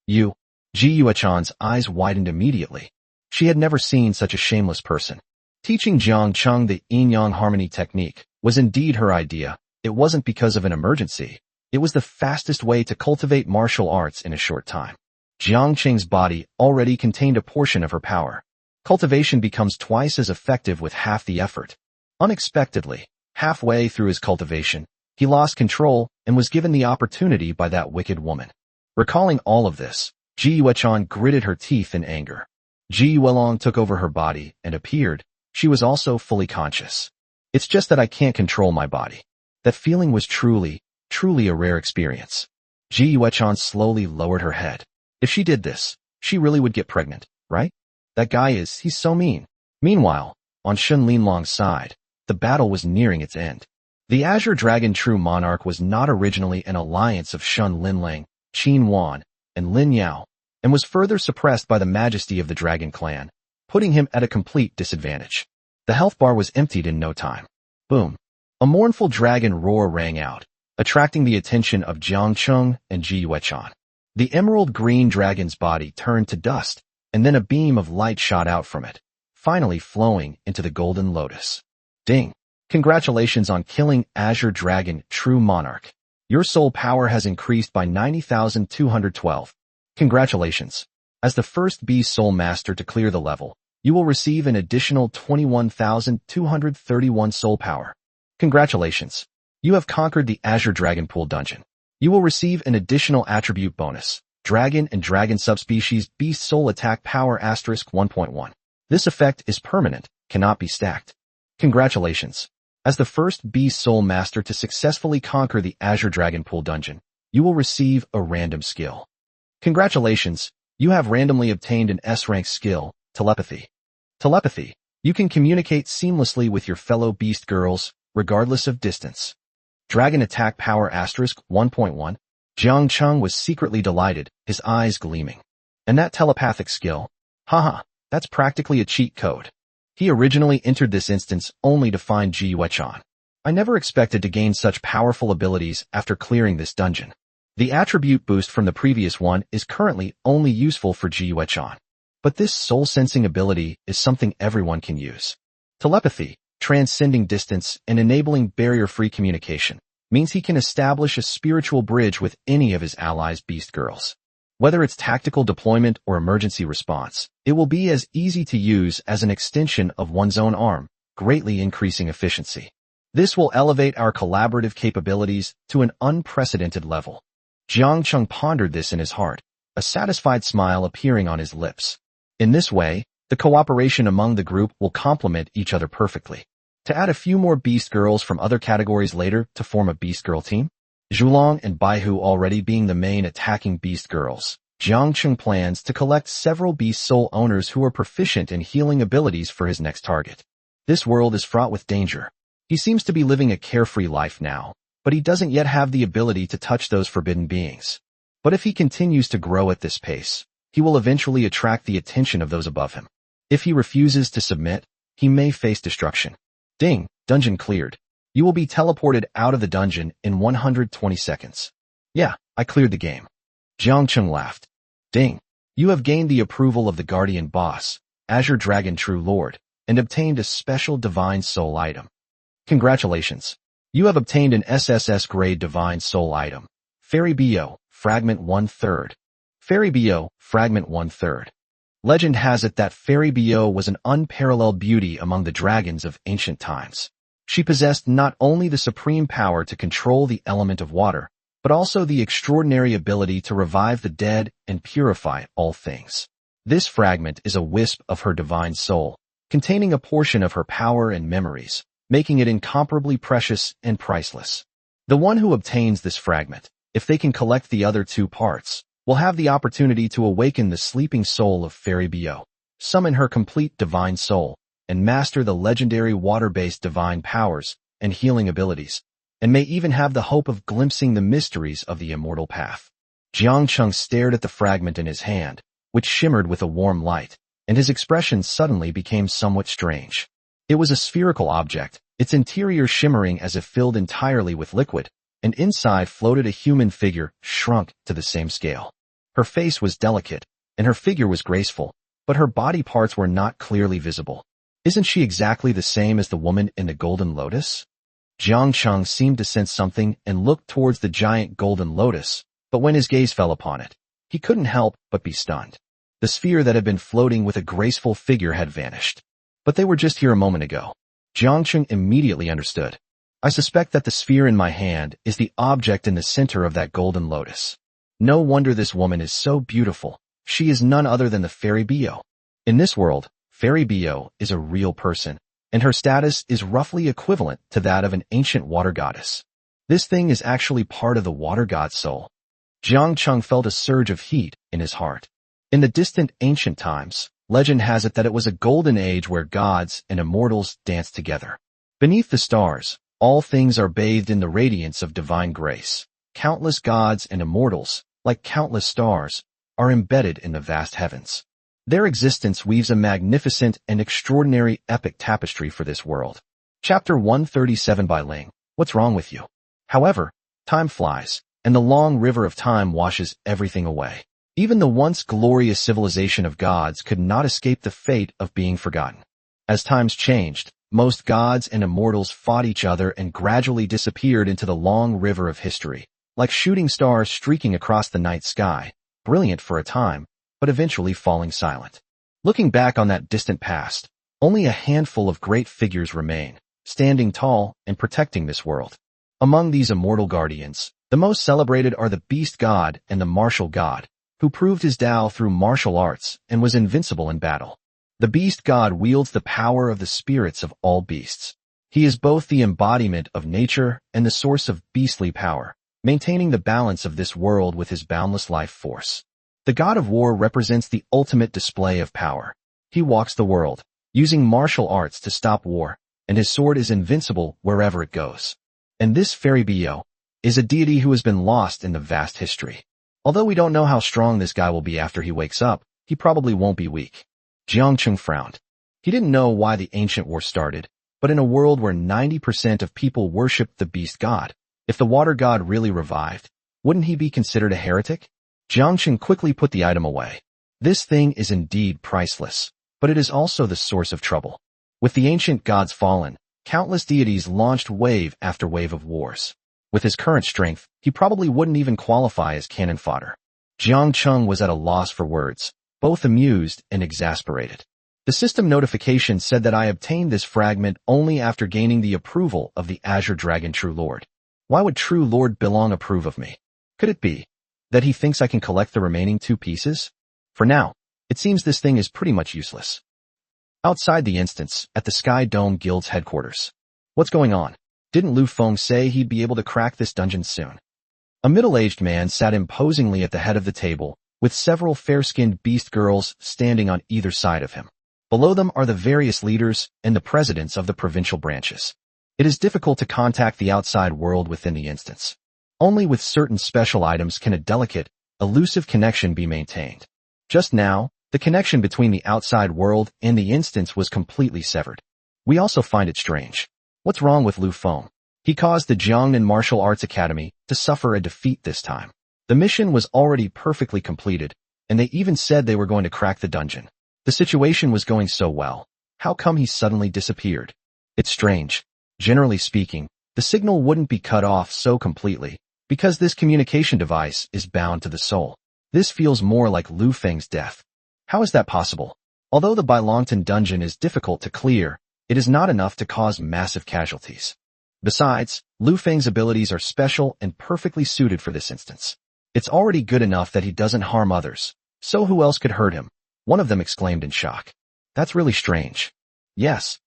You, Ji Yuechan's eyes widened immediately. She had never seen such a shameless person. Teaching Jiang Chung the yin-yang harmony technique was indeed her idea. It wasn't because of an emergency. It was the fastest way to cultivate martial arts in a short time. Jiang Cheng's body already contained a portion of her power. Cultivation becomes twice as effective with half the effort. Unexpectedly, halfway through his cultivation, he lost control and was given the opportunity by that wicked woman. Recalling all of this, Ji Yuechan gritted her teeth in anger. Ji Yuelong took over her body and appeared. She was also fully conscious. It's just that I can't control my body. That feeling was truly a rare experience. Ji Yuechan slowly lowered her head. If she did this, she really would get pregnant, right? That guy he's so mean. Meanwhile, on Shun Linlong's side, the battle was nearing its end. The Azure Dragon True Monarch was not originally an alliance of Shun Linlang, Qin Wan, and Lin Yao, and was further suppressed by the majesty of the Dragon Clan, putting him at a complete disadvantage. The health bar was emptied in no time. Boom. A mournful dragon roar rang out, attracting the attention of Jiang Chung and Ji Yuechan. The emerald green dragon's body turned to dust, and then a beam of light shot out from it, finally flowing into the golden lotus. Ding! Congratulations on killing Azure Dragon True Monarch. Your soul power has increased by 90,212. Congratulations. As the first Beast Soul Master to clear the level, you will receive an additional 21,231 soul power. Congratulations. You have conquered the Azure Dragon Pool dungeon. You will receive an additional attribute bonus, Dragon and Dragon Subspecies Beast Soul Attack Power * 1.1. This effect is permanent, cannot be stacked. Congratulations. As the first Beast Soul Master to successfully conquer the Azure Dragon Pool dungeon, you will receive a random skill. Congratulations, you have randomly obtained an S-rank skill, Telepathy. Telepathy. You can communicate seamlessly with your fellow beast girls, regardless of distance. Dragon Attack Power * 1.1. Jiang Chung was secretly delighted, his eyes gleaming. And that telepathic skill? Haha, that's practically a cheat code. He originally entered this instance only to find Ji Yuechan. I never expected to gain such powerful abilities after clearing this dungeon. The attribute boost from the previous one is currently only useful for Ji Yuechan. But this soul-sensing ability is something everyone can use. Telepathy, transcending distance and enabling barrier-free communication, means he can establish a spiritual bridge with any of his allies' beast girls. Whether it's tactical deployment or emergency response, it will be as easy to use as an extension of one's own arm, greatly increasing efficiency. This will elevate our collaborative capabilities to an unprecedented level. Jiang Chung pondered this in his heart, a satisfied smile appearing on his lips. In this way, the cooperation among the group will complement each other perfectly. To add a few more beast girls from other categories later to form a beast girl team, Zhulong and Baihu already being the main attacking beast girls, Jiang Chung plans to collect several beast soul owners who are proficient in healing abilities for his next target. This world is fraught with danger. He seems to be living a carefree life now, but he doesn't yet have the ability to touch those forbidden beings. But if he continues to grow at this pace, he will eventually attract the attention of those above him. If he refuses to submit, he may face destruction. Ding, dungeon cleared. You will be teleported out of the dungeon in 120 seconds. Yeah, I cleared the game. Jiang Chung laughed. Ding, you have gained the approval of the Guardian Boss, Azure Dragon True Lord, and obtained a special Divine Soul item. Congratulations. You have obtained an SSS grade Divine Soul item. Fairy Bo, Fragment 1/3. Fairy Bo, Fragment 1/3. Legend has it that Fairy Bo was an unparalleled beauty among the dragons of ancient times. She possessed not only the supreme power to control the element of water, but also the extraordinary ability to revive the dead and purify all things. This fragment is a wisp of her divine soul, containing a portion of her power and memories, making it incomparably precious and priceless. The one who obtains this fragment, if they can collect the other two parts, will have the opportunity to awaken the sleeping soul of Fairy Bo, summon her complete divine soul, and master the legendary water-based divine powers and healing abilities, and may even have the hope of glimpsing the mysteries of the immortal path. Jiang Cheng stared at the fragment in his hand, which shimmered with a warm light, and his expression suddenly became somewhat strange. It was a spherical object, its interior shimmering as if filled entirely with liquid, and inside floated a human figure shrunk to the same scale. Her face was delicate, and her figure was graceful, but her body parts were not clearly visible. Isn't she exactly the same as the woman in the golden lotus? Jiang Cheng seemed to sense something and looked towards the giant golden lotus, but when his gaze fell upon it, he couldn't help but be stunned. The sphere that had been floating with a graceful figure had vanished. But they were just here a moment ago. Jiang Cheng immediately understood. I suspect that the sphere in my hand is the object in the center of that golden lotus. No wonder this woman is so beautiful. She is none other than the Fairy Bo. In this world, Fairy Bo is a real person, and her status is roughly equivalent to that of an ancient water goddess. This thing is actually part of the water god's soul. Jiang Cheng felt a surge of heat in his heart. In the distant ancient times, legend has it that it was a golden age where gods and immortals danced together. Beneath the stars, all things are bathed in the radiance of divine grace. Countless gods and immortals, like countless stars, are embedded in the vast heavens. Their existence weaves a magnificent and extraordinary epic tapestry for this world. Chapter 137 by Ling. What's wrong with you? However, time flies, and the long river of time washes everything away. Even the once glorious civilization of gods could not escape the fate of being forgotten. As times changed, most gods and immortals fought each other and gradually disappeared into the long river of history, like shooting stars streaking across the night sky, brilliant for a time, but eventually falling silent. Looking back on that distant past, only a handful of great figures remain, standing tall and protecting this world. Among these immortal guardians, the most celebrated are the Beast God and the Martial God, who proved his Tao through martial arts and was invincible in battle. The Beast God wields the power of the spirits of all beasts. He is both the embodiment of nature and the source of beastly power, maintaining the balance of this world with his boundless life force. The God of War represents the ultimate display of power. He walks the world, using martial arts to stop war, and his sword is invincible wherever it goes. And this Fairy Bo is a deity who has been lost in the vast history. Although we don't know how strong this guy will be after he wakes up, he probably won't be weak. Jiang Cheng frowned. He didn't know why the ancient war started, but in a world where 90% of people worshipped the beast god, if the water god really revived, wouldn't he be considered a heretic? Jiang Cheng quickly put the item away. This thing is indeed priceless, but it is also the source of trouble. With the ancient gods fallen, countless deities launched wave after wave of wars. With his current strength, he probably wouldn't even qualify as cannon fodder. Jiang Cheng was at a loss for words, both amused and exasperated. The system notification said that I obtained this fragment only after gaining the approval of the Azure Dragon True Lord. Why would True Lord Bilong approve of me? Could it be that he thinks I can collect the remaining two pieces? For now, it seems this thing is pretty much useless. Outside the instance, at the Sky Dome Guild's headquarters. What's going on? Didn't Lu Feng say he'd be able to crack this dungeon soon? A middle-aged man sat imposingly at the head of the table, with several fair-skinned beast girls standing on either side of him. Below them are the various leaders and the presidents of the provincial branches. It is difficult to contact the outside world within the instance. Only with certain special items can a delicate, elusive connection be maintained. Just now, the connection between the outside world and the instance was completely severed. We also find it strange. What's wrong with Lu Feng? He caused the Jiangnan Martial Arts Academy to suffer a defeat this time. The mission was already perfectly completed, and they even said they were going to crack the dungeon. The situation was going so well. How come he suddenly disappeared? It's strange. Generally speaking, The signal wouldn't be cut off so completely, because this communication device is bound to the soul. This feels more like Lu Feng's death. How is that possible? Although the Bailongtan dungeon is difficult to clear, it is not enough to cause massive casualties. Besides, Lu Feng's abilities are special and perfectly suited for this instance. It's already good enough that he doesn't harm others, so who else could hurt him? One of them exclaimed in shock. That's really strange. Yes.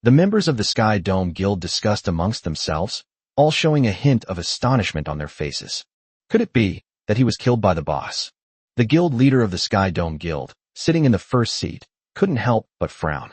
The members of the Sky Dome Guild discussed amongst themselves, all showing a hint of astonishment on their faces. Could it be that he was killed by the boss? The guild leader of the Sky Dome Guild, sitting in the first seat, couldn't help but frown.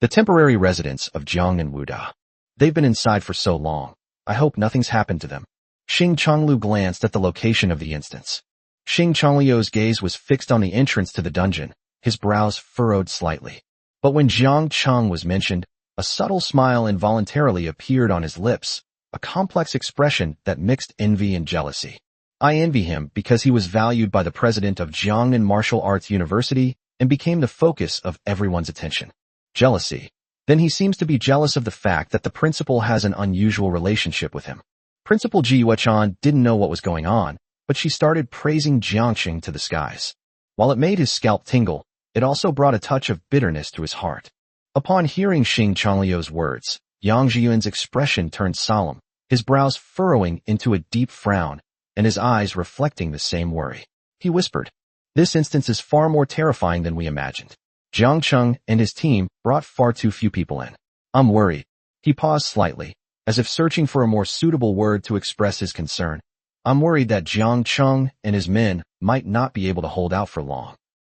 The temporary residents of Jiang and Wuda. They've been inside for so long. I hope nothing's happened to them. Xing Chonglu glanced at the location of the instance. Xing Chongliu's gaze was fixed on the entrance to the dungeon, his brows furrowed slightly. But when Jiang Cheng was mentioned, a subtle smile involuntarily appeared on his lips, a complex expression that mixed envy and jealousy. I envy him because he was valued by the president of Jiangnan Martial Arts University and became the focus of everyone's attention. Jealousy. Then he seems to be jealous of the fact that the principal has an unusual relationship with him. Principal Ji Yuechan didn't know what was going on, but she started praising Jiangxing to the skies. While it made his scalp tingle, it also brought a touch of bitterness to his heart. Upon hearing Xing Chongliu's words, Yang Zhiyuan's expression turned solemn, his brows furrowing into a deep frown, and his eyes reflecting the same worry. He whispered, "This instance is far more terrifying than we imagined. Jiang Cheng and his team brought far too few people in. I'm worried." He paused slightly, as if searching for a more suitable word to express his concern. "I'm worried that Jiang Cheng and his men might not be able to hold out for long."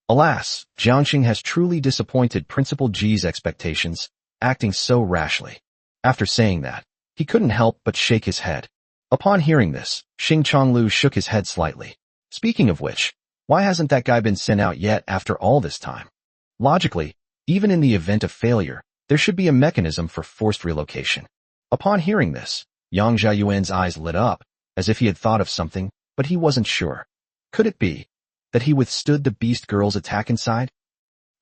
Alas, Jiangxing has truly disappointed Principal Ji's expectations, acting so rashly. After saying that, he couldn't help but shake his head. Upon hearing this, Xing Chonglu shook his head slightly. Speaking of which, why hasn't that guy been sent out yet after all this time? Logically, even in the event of failure, there should be a mechanism for forced relocation. Upon hearing this, Yang Zhiyuan's eyes lit up, as if he had thought of something, but he wasn't sure. Could it be that he withstood the beast girl's attack inside?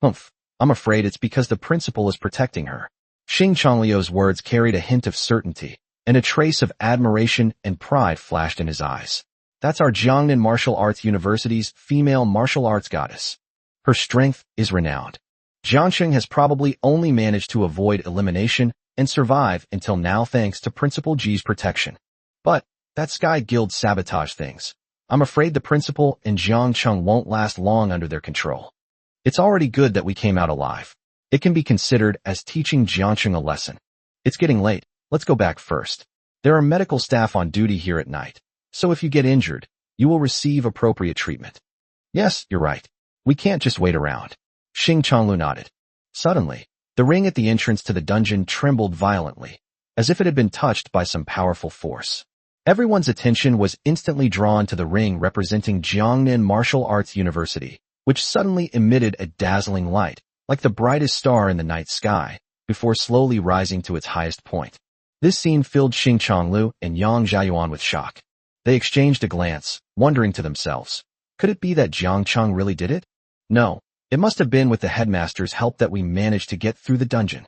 Humph, I'm afraid it's because the principal is protecting her. Xing Chongliu's words carried a hint of certainty, and a trace of admiration and pride flashed in his eyes. That's our Jiangnan Martial Arts University's female martial arts goddess. Her strength is renowned. Jiangxing has probably only managed to avoid elimination and survive until now thanks to Principal Ji's protection. But that Sky Guild sabotage things. I'm afraid the principal and Jiang Cheng won't last long under their control. It's already good that we came out alive. It can be considered as teaching Jiangxing a lesson. It's getting late. Let's go back first. There are medical staff on duty here at night, so if you get injured, you will receive appropriate treatment. Yes, you're right. We can't just wait around. Xing Chonglu nodded. Suddenly, the ring at the entrance to the dungeon trembled violently, as if it had been touched by some powerful force. Everyone's attention was instantly drawn to the ring representing Jiangnan Martial Arts University, which suddenly emitted a dazzling light, like the brightest star in the night sky, before slowly rising to its highest point. This scene filled Xing Chonglu and Yang Zhiyuan with shock. They exchanged a glance, wondering to themselves, could it be that Jiang Cheng really did it? No, it must have been with the headmaster's help that we managed to get through the dungeon.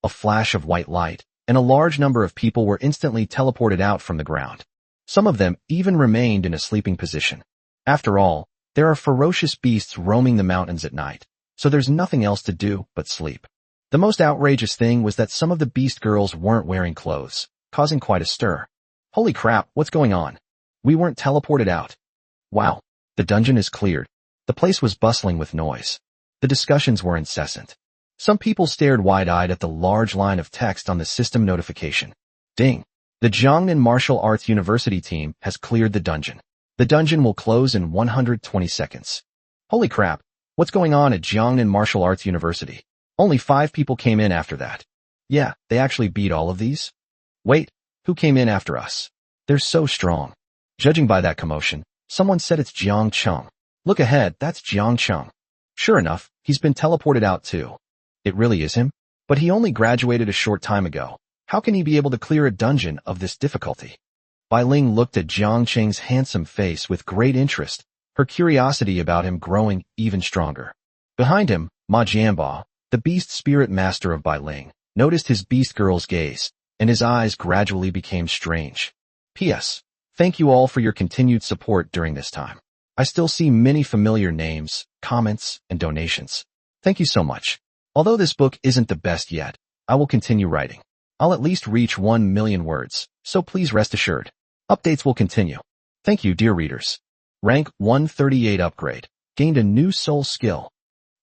A flash of white light, and a large number of people were instantly teleported out from the ground. Some of them even remained in a sleeping position. After all, there are ferocious beasts roaming the mountains at night, so there's nothing else to do but sleep. The most outrageous thing was that some of the beast girls weren't wearing clothes, causing quite a stir. Holy crap, what's going on? We weren't teleported out. Wow, the dungeon is cleared. The place was bustling with noise. The discussions were incessant. Some people stared wide-eyed at the large line of text on the system notification. Ding! The Jiangnan Martial Arts University team has cleared the dungeon. The dungeon will close in 120 seconds. Holy crap! What's going on at Jiangnan Martial Arts University? Only 5 people came in after that. Yeah, they actually beat all of these? Wait, who came in after us? They're so strong. Judging by that commotion, someone said it's Jiang Cheng. Look ahead, that's Jiang Cheng. Sure enough, he's been teleported out too. It really is him? But he only graduated a short time ago. How can he be able to clear a dungeon of this difficulty? Bai Ling looked at Jiang Cheng's handsome face with great interest, her curiosity about him growing even stronger. Behind him, Ma Jianba, the beast spirit master of Bai Ling, noticed his beast girl's gaze, and his eyes gradually became strange. P.S. Thank you all for your continued support during this time. I still see many familiar names, comments, and donations. Thank you so much. Although this book isn't the best yet, I will continue writing. I'll at least reach 1 million words, so please rest assured. Updates will continue. Thank you, dear readers. Rank 138 upgrade. Gained a new soul skill.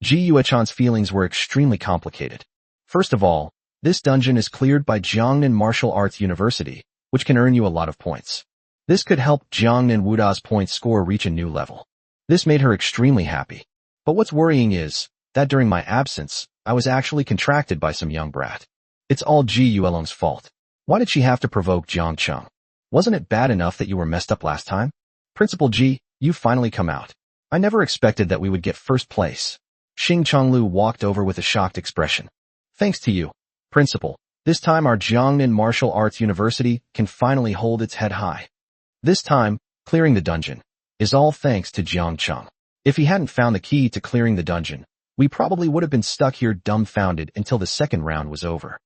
Ji Yuechan's feelings were extremely complicated. First of all, this dungeon is cleared by Jiangnan Martial Arts University, which can earn you a lot of points. This could help Jiangnan Wuda's point score reach a new level. This made her extremely happy. But what's worrying is that during my absence, I was actually contracted by some young brat. It's all Ji Yuelong's fault. Why did she have to provoke Jiang Cheng? Wasn't it bad enough that you were messed up last time? Principal Ji, you finally come out. I never expected that we would get first place. Xing Chonglu walked over with a shocked expression. Thanks to you, Principal. This time our Jiangnan Martial Arts University can finally hold its head high. This time, clearing the dungeon is all thanks to Jiang Cheng. If he hadn't found the key to clearing the dungeon, we probably would have been stuck here dumbfounded until the second round was over.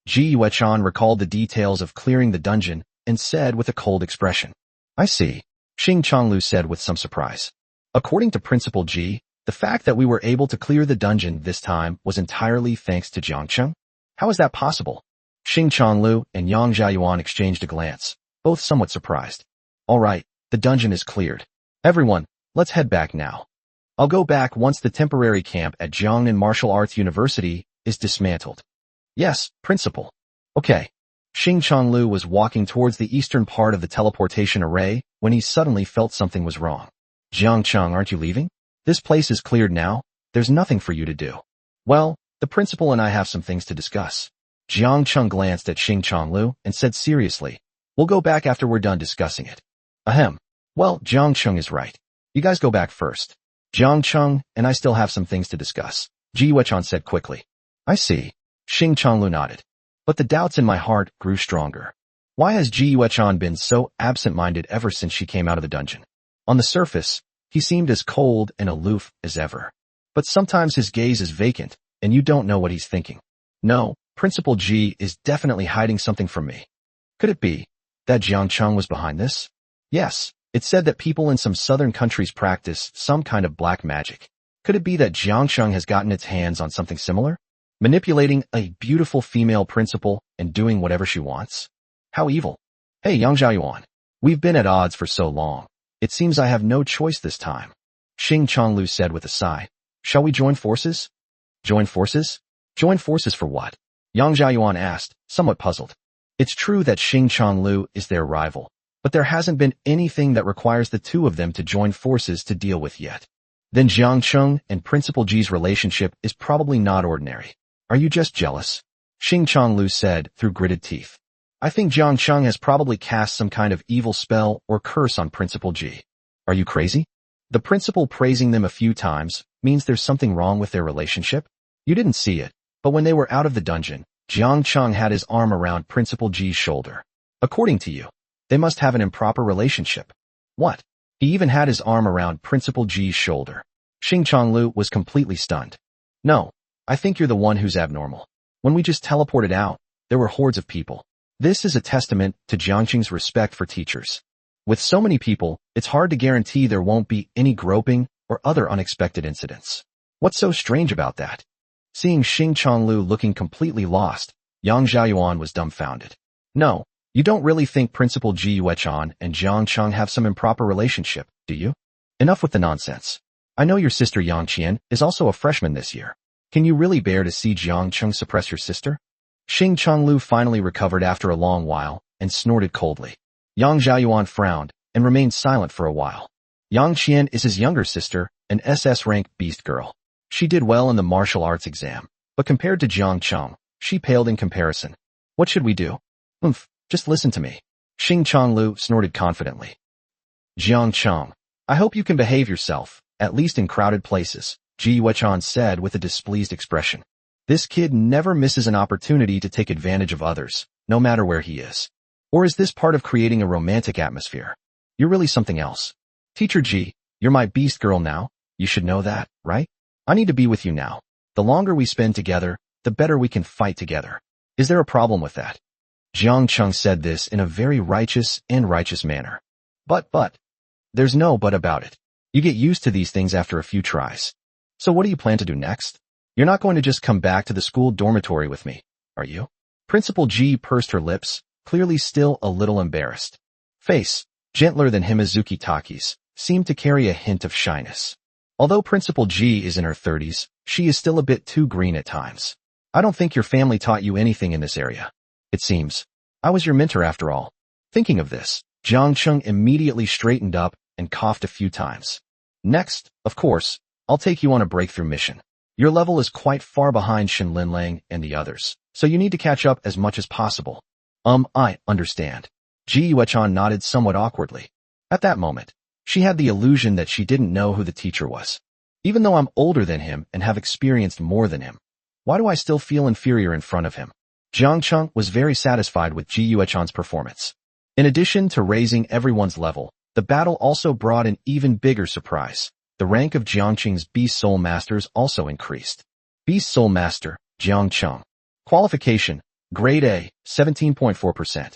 Ji Yuechan recalled the details of clearing the dungeon and said with a cold expression. I see, Xing Chonglu said with some surprise. According to Principal Ji, the fact that we were able to clear the dungeon this time was entirely thanks to Jiang Cheng. How is that possible? Xing Chonglu and Yang Jiayuan exchanged a glance, both somewhat surprised. All right, the dungeon is cleared. Everyone, let's head back now. I'll go back once the temporary camp at Jiangnan Martial Arts University is dismantled. Yes, Principal. Okay. Xing Chonglu was walking towards the eastern part of the teleportation array when he suddenly felt something was wrong. Jiang Cheng, aren't you leaving? This place is cleared now. There's nothing for you to do. Well, the principal and I have some things to discuss. Jiang Cheng glanced at Xing Chonglu and said seriously, we'll go back after we're done discussing it. Ahem. Well, Jiang Cheng is right. You guys go back first. Jiang Cheng and I still have some things to discuss, Ji Yuechan said quickly. I see. Xing Chonglu nodded. But the doubts in my heart grew stronger. Why has Ji Yuechan been so absent-minded ever since she came out of the dungeon? On the surface, he seemed as cold and aloof as ever. But sometimes his gaze is vacant, and you don't know what he's thinking. No, Principal Ji is definitely hiding something from me. Could it be that Jiang Cheng was behind this? Yes, it's said that people in some southern countries practice some kind of black magic. Could it be that Jiang Cheng has gotten its hands on something similar? Manipulating a beautiful female principal and doing whatever she wants? How evil. Hey, Yang Jiayuan. We've been at odds for so long. It seems I have no choice this time. Xing Chonglu said with a sigh. Shall we join forces? Join forces? Join forces for what? Yang Jiayuan asked, somewhat puzzled. It's true that Xing Chonglu is their rival, but there hasn't been anything that requires the two of them to join forces to deal with yet. Then Jiang Cheng and Principal Ji's relationship is probably not ordinary. Are you just jealous? Xing Chonglu said through gritted teeth. I think Jiang Cheng has probably cast some kind of evil spell or curse on Principal Ji. Are you crazy? The principal praising them a few times means there's something wrong with their relationship? You didn't see it, but when they were out of the dungeon, Jiang Cheng had his arm around Principal Ji's shoulder. According to you, they must have an improper relationship. What? He even had his arm around Principal Ji's shoulder. Xing Chonglu was completely stunned. No, I think you're the one who's abnormal. When we just teleported out, there were hordes of people. This is a testament to Jiang Cheng's respect for teachers. With so many people, it's hard to guarantee there won't be any groping or other unexpected incidents. What's so strange about that? Seeing Xing Chonglu looking completely lost, Yang Jiayuan was dumbfounded. No, you don't really think Principal Ji Yuechan and Jiang Cheng have some improper relationship, do you? Enough with the nonsense. I know your sister Yang Qian is also a freshman this year. Can you really bear to see Jiang Cheng suppress your sister? Xing Chonglu finally recovered after a long while and snorted coldly. Yang Jiayuan frowned and remained silent for a while. Yang Qian is his younger sister, an SS-Rank beast girl. She did well in the martial arts exam, but compared to Jiang Cheng, she paled in comparison. What should we do? Just listen to me. Xing Chonglu snorted confidently. Jiang Cheng, I hope you can behave yourself, at least in crowded places, Ji Yuechan said with a displeased expression. This kid never misses an opportunity to take advantage of others, no matter where he is. Or is this part of creating a romantic atmosphere? You're really something else. Teacher Ji, you're my beast girl now. You should know that, right? I need to be with you now. The longer we spend together, the better we can fight together. Is there a problem with that? Jiang Cheng said this in a very righteous manner. But, there's no but about it. You get used to these things after a few tries. So what do you plan to do next? You're not going to just come back to the school dormitory with me, are you? Principal G pursed her lips, clearly still a little embarrassed. Face, gentler than Himizuki Taki's, seemed to carry a hint of shyness. Although Principal G is in her 30s, she is still a bit too green at times. I don't think your family taught you anything in this area. It seems. I was your mentor after all. Thinking of this, Jiang Cheng immediately straightened up and coughed a few times. Next, of course, I'll take you on a breakthrough mission. Your level is quite far behind Shin Linlang and the others, so you need to catch up as much as possible. I understand. Ji Yuechan nodded somewhat awkwardly. At that moment, she had the illusion that she didn't know who the teacher was. Even though I'm older than him and have experienced more than him, why do I still feel inferior in front of him? Jiang Cheng was very satisfied with Ji Yuechan's performance. In addition to raising everyone's level, the battle also brought an even bigger surprise. The rank of Jiang Cheng's Beast Soul Masters also increased. Beast Soul Master, Jiang Cheng. Qualification, Grade A, 17.4%.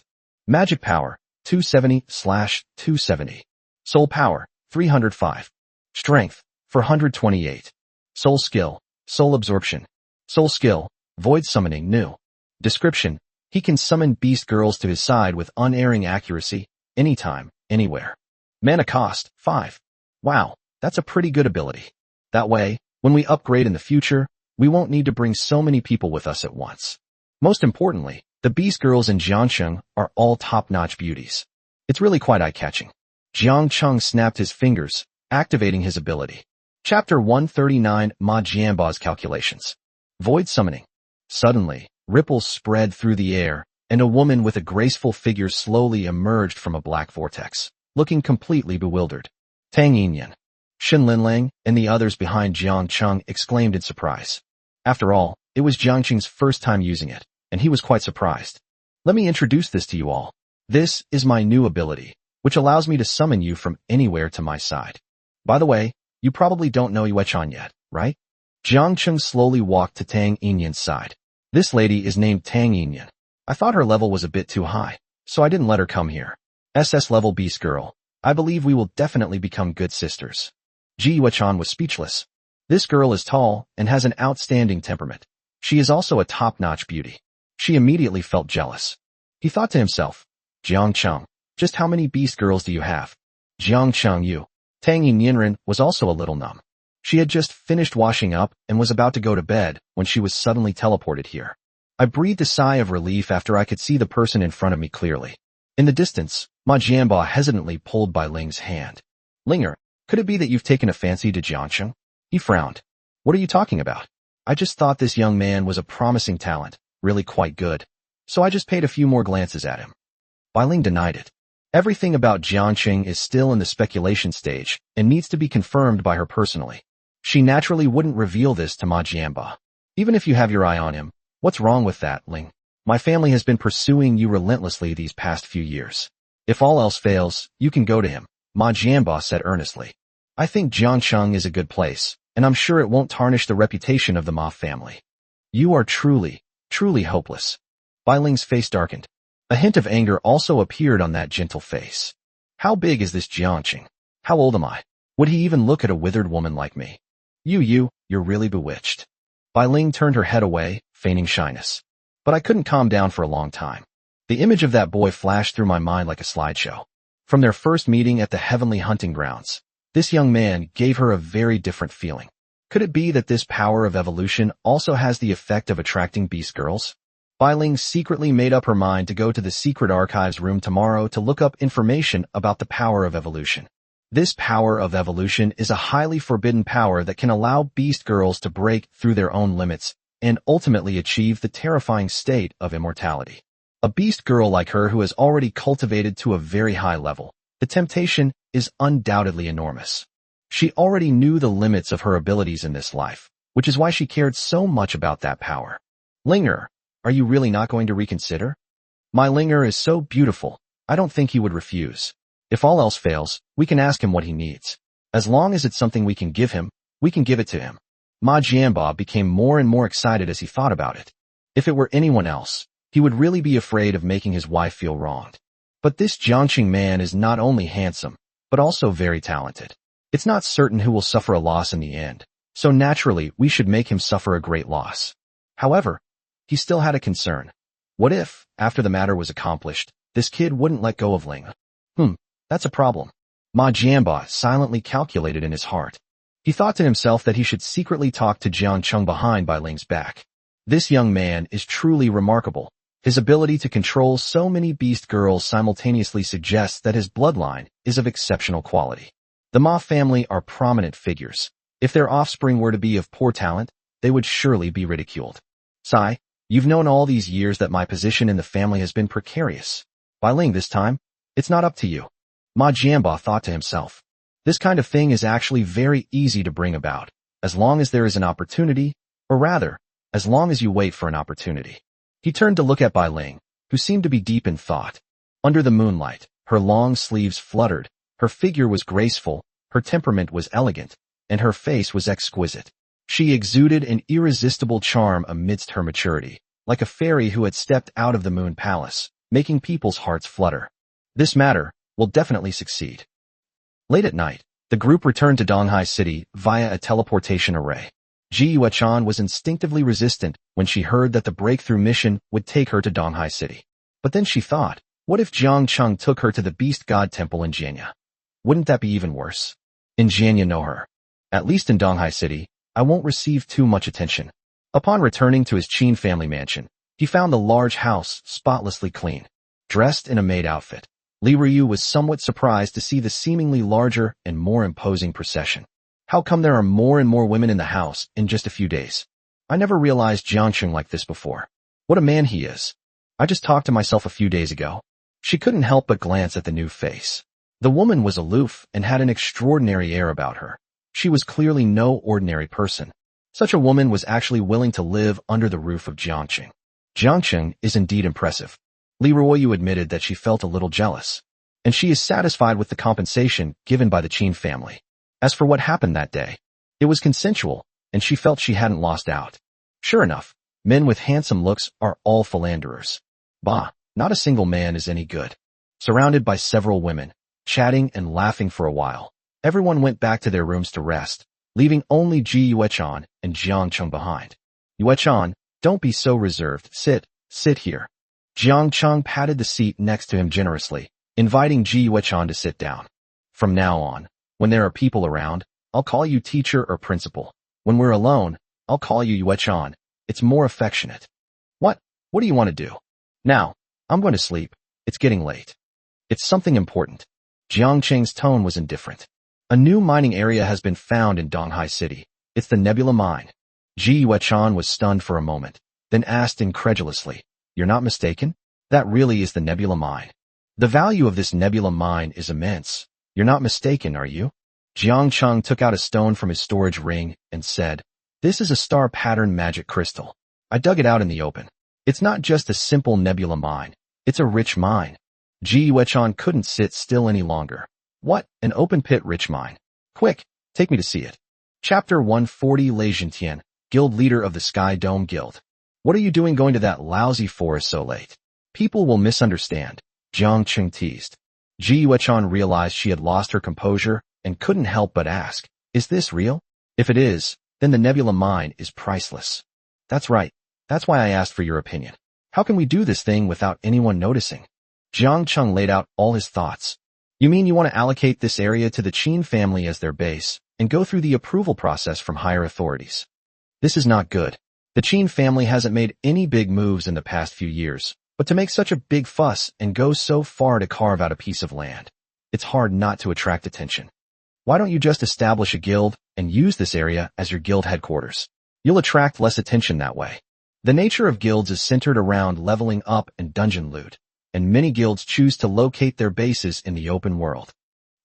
Magic Power, 270/270. Soul Power, 305. Strength, 428. Soul Skill, Soul Absorption. Soul Skill, Void Summoning New. Description, he can summon beast girls to his side with unerring accuracy, anytime, anywhere. Mana cost, 5. Wow. That's a pretty good ability. That way, when we upgrade in the future, we won't need to bring so many people with us at once. Most importantly, the Beast Girls in Jiangcheng are all top-notch beauties. It's really quite eye-catching. Jiang Cheng snapped his fingers, activating his ability. Chapter 139, Ma Jianba's Calculations. Void Summoning. Suddenly, ripples spread through the air, and a woman with a graceful figure slowly emerged from a black vortex, looking completely bewildered. Tang Yinyan. Shin Linlang and the others behind Jiang Cheng exclaimed in surprise. After all, it was Jiang Cheng's first time using it, and he was quite surprised. Let me introduce this to you all. This is my new ability, which allows me to summon you from anywhere to my side. By the way, you probably don't know Yuechan yet, right? Jiang Cheng slowly walked to Tang Yinyan's side. This lady is named Tang Yinyan. I thought her level was a bit too high, so I didn't let her come here. SS level beast girl. I believe we will definitely become good sisters. Ji Yuechan was speechless. This girl is tall and has an outstanding temperament. She is also a top-notch beauty. She immediately felt jealous. He thought to himself, Jiang Cheng, just how many beast girls do you have? Jiang Cheng Yu. Tang Yinyan was also a little numb. She had just finished washing up and was about to go to bed when she was suddenly teleported here. I breathed a sigh of relief after I could see the person in front of me clearly. In the distance, Ma Jianba hesitantly pulled Bai Ling's hand. Linger, could it be that you've taken a fancy to Jiangcheng? He frowned. What are you talking about? I just thought this young man was a promising talent, really quite good. So I just paid a few more glances at him. Bai Ling denied it. Everything about Jiangcheng is still in the speculation stage and needs to be confirmed by her personally. She naturally wouldn't reveal this to Ma Jianba. Even if you have your eye on him, what's wrong with that, Ling? My family has been pursuing you relentlessly these past few years. If all else fails, you can go to him, Ma Jianba said earnestly. I think Jiangcheng is a good place, and I'm sure it won't tarnish the reputation of the Ma family. You are truly hopeless. Bai Ling's face darkened. A hint of anger also appeared on that gentle face. How big is this Jiangcheng? How old am I? Would he even look at a withered woman like me? You're really bewitched. Bai Ling turned her head away, feigning shyness. But I couldn't calm down for a long time. The image of that boy flashed through my mind like a slideshow. From their first meeting at the heavenly hunting grounds, this young man gave her a very different feeling. Could it be that this power of evolution also has the effect of attracting beast girls? Bai Ling secretly made up her mind to go to the secret archives room tomorrow to look up information about the power of evolution. This power of evolution is a highly forbidden power that can allow beast girls to break through their own limits and ultimately achieve the terrifying state of immortality. A beast girl like her who has already cultivated to a very high level, the temptation is undoubtedly enormous. She already knew the limits of her abilities in this life, which is why she cared so much about that power. Linger, are you really not going to reconsider? My Linger is so beautiful, I don't think he would refuse. If all else fails, we can ask him what he needs. As long as it's something we can give him, we can give it to him. Ma Jianba became more and more excited as he thought about it. If it were anyone else, He would really be afraid of making his wife feel wronged. But this Jiangqing man is not only handsome, but also very talented. It's not certain who will suffer a loss in the end, so naturally we should make him suffer a great loss. However, he still had a concern. What if, after the matter was accomplished, this kid wouldn't let go of Ling? That's a problem. Ma Jianba silently calculated in his heart. He thought to himself that he should secretly talk to Jiang Cheng behind Bai Ling's back. This young man is truly remarkable. His ability to control so many beast girls simultaneously suggests that his bloodline is of exceptional quality. The Ma family are prominent figures. If their offspring were to be of poor talent, they would surely be ridiculed. Sai, you've known all these years that my position in the family has been precarious. Bai Ling, this time, it's not up to you. Ma Jianba thought to himself. This kind of thing is actually very easy to bring about, as long as there is an opportunity, or rather, as long as you wait for an opportunity. He turned to look at Bai Ling, who seemed to be deep in thought. Under the moonlight, her long sleeves fluttered, her figure was graceful, her temperament was elegant, and her face was exquisite. She exuded an irresistible charm amidst her maturity, like a fairy who had stepped out of the moon palace, making people's hearts flutter. This matter will definitely succeed. Late at night, the group returned to Donghai City via a teleportation array. Ji Yuechan was instinctively resistant when she heard that the breakthrough mission would take her to Donghai City. But then she thought, what if Jiang Cheng took her to the Beast God Temple in Jianya? Wouldn't that be even worse? In Jianya know her. At least in Donghai City, I won't receive too much attention. Upon returning to his Qin family mansion, he found the large house spotlessly clean. Dressed in a maid outfit, Li Ryu was somewhat surprised to see the seemingly larger and more imposing procession. How come there are more and more women in the house in just a few days? I never realized Jiangqing like this before. What a man he is. I just talked to myself a few days ago. She couldn't help but glance at the new face. The woman was aloof and had an extraordinary air about her. She was clearly no ordinary person. Such a woman was actually willing to live under the roof of Jiangqing. Jiangqing is indeed impressive. Li Ruoyu admitted that she felt a little jealous, and she is satisfied with the compensation given by the Qin family. As for what happened that day, it was consensual, and she felt she hadn't lost out. Sure enough, men with handsome looks are all philanderers. Bah, not a single man is any good. Surrounded by several women, chatting and laughing for a while, everyone went back to their rooms to rest, leaving only Ji Yuechan and Jiang Cheng behind. Yuechan, don't be so reserved. Sit here. Jiang Cheng patted the seat next to him generously, inviting Ji Yuechan to sit down. From now on, when there are people around, I'll call you teacher or principal. When we're alone, I'll call you Yuechan. It's more affectionate. What do you want to do? Now, I'm going to sleep. It's getting late. It's something important. Jiang Cheng's tone was indifferent. A new mining area has been found in Donghai City. It's the Nebula Mine. Ji Yuechan was stunned for a moment, then asked incredulously, You're not mistaken? That really is the Nebula Mine. The value of this Nebula Mine is immense. You're not mistaken, are you? Jiang Cheng took out a stone from his storage ring and said, This is a star pattern magic crystal. I dug it out in the open. It's not just a simple nebula mine. It's a rich mine. Ji Yuechan couldn't sit still any longer. What? An open pit rich mine? Quick, take me to see it. Chapter 140 Lei Zhentian, Guild Leader of the Sky Dome Guild. What are you doing going to that lousy forest so late? People will misunderstand, Jiang Cheng teased. Ji Yuechan realized she had lost her composure and couldn't help but ask, Is this real? If it is, then the nebula mine is priceless. That's right. That's why I asked for your opinion. How can we do this thing without anyone noticing? Jiang Cheng laid out all his thoughts. You mean you want to allocate this area to the Qin family as their base and go through the approval process from higher authorities? This is not good. The Qin family hasn't made any big moves in the past few years, but to make such a big fuss and go so far to carve out a piece of land, it's hard not to attract attention. Why don't you just establish a guild and use this area as your guild headquarters? You'll attract less attention that way. The nature of guilds is centered around leveling up and dungeon loot, and many guilds choose to locate their bases in the open world,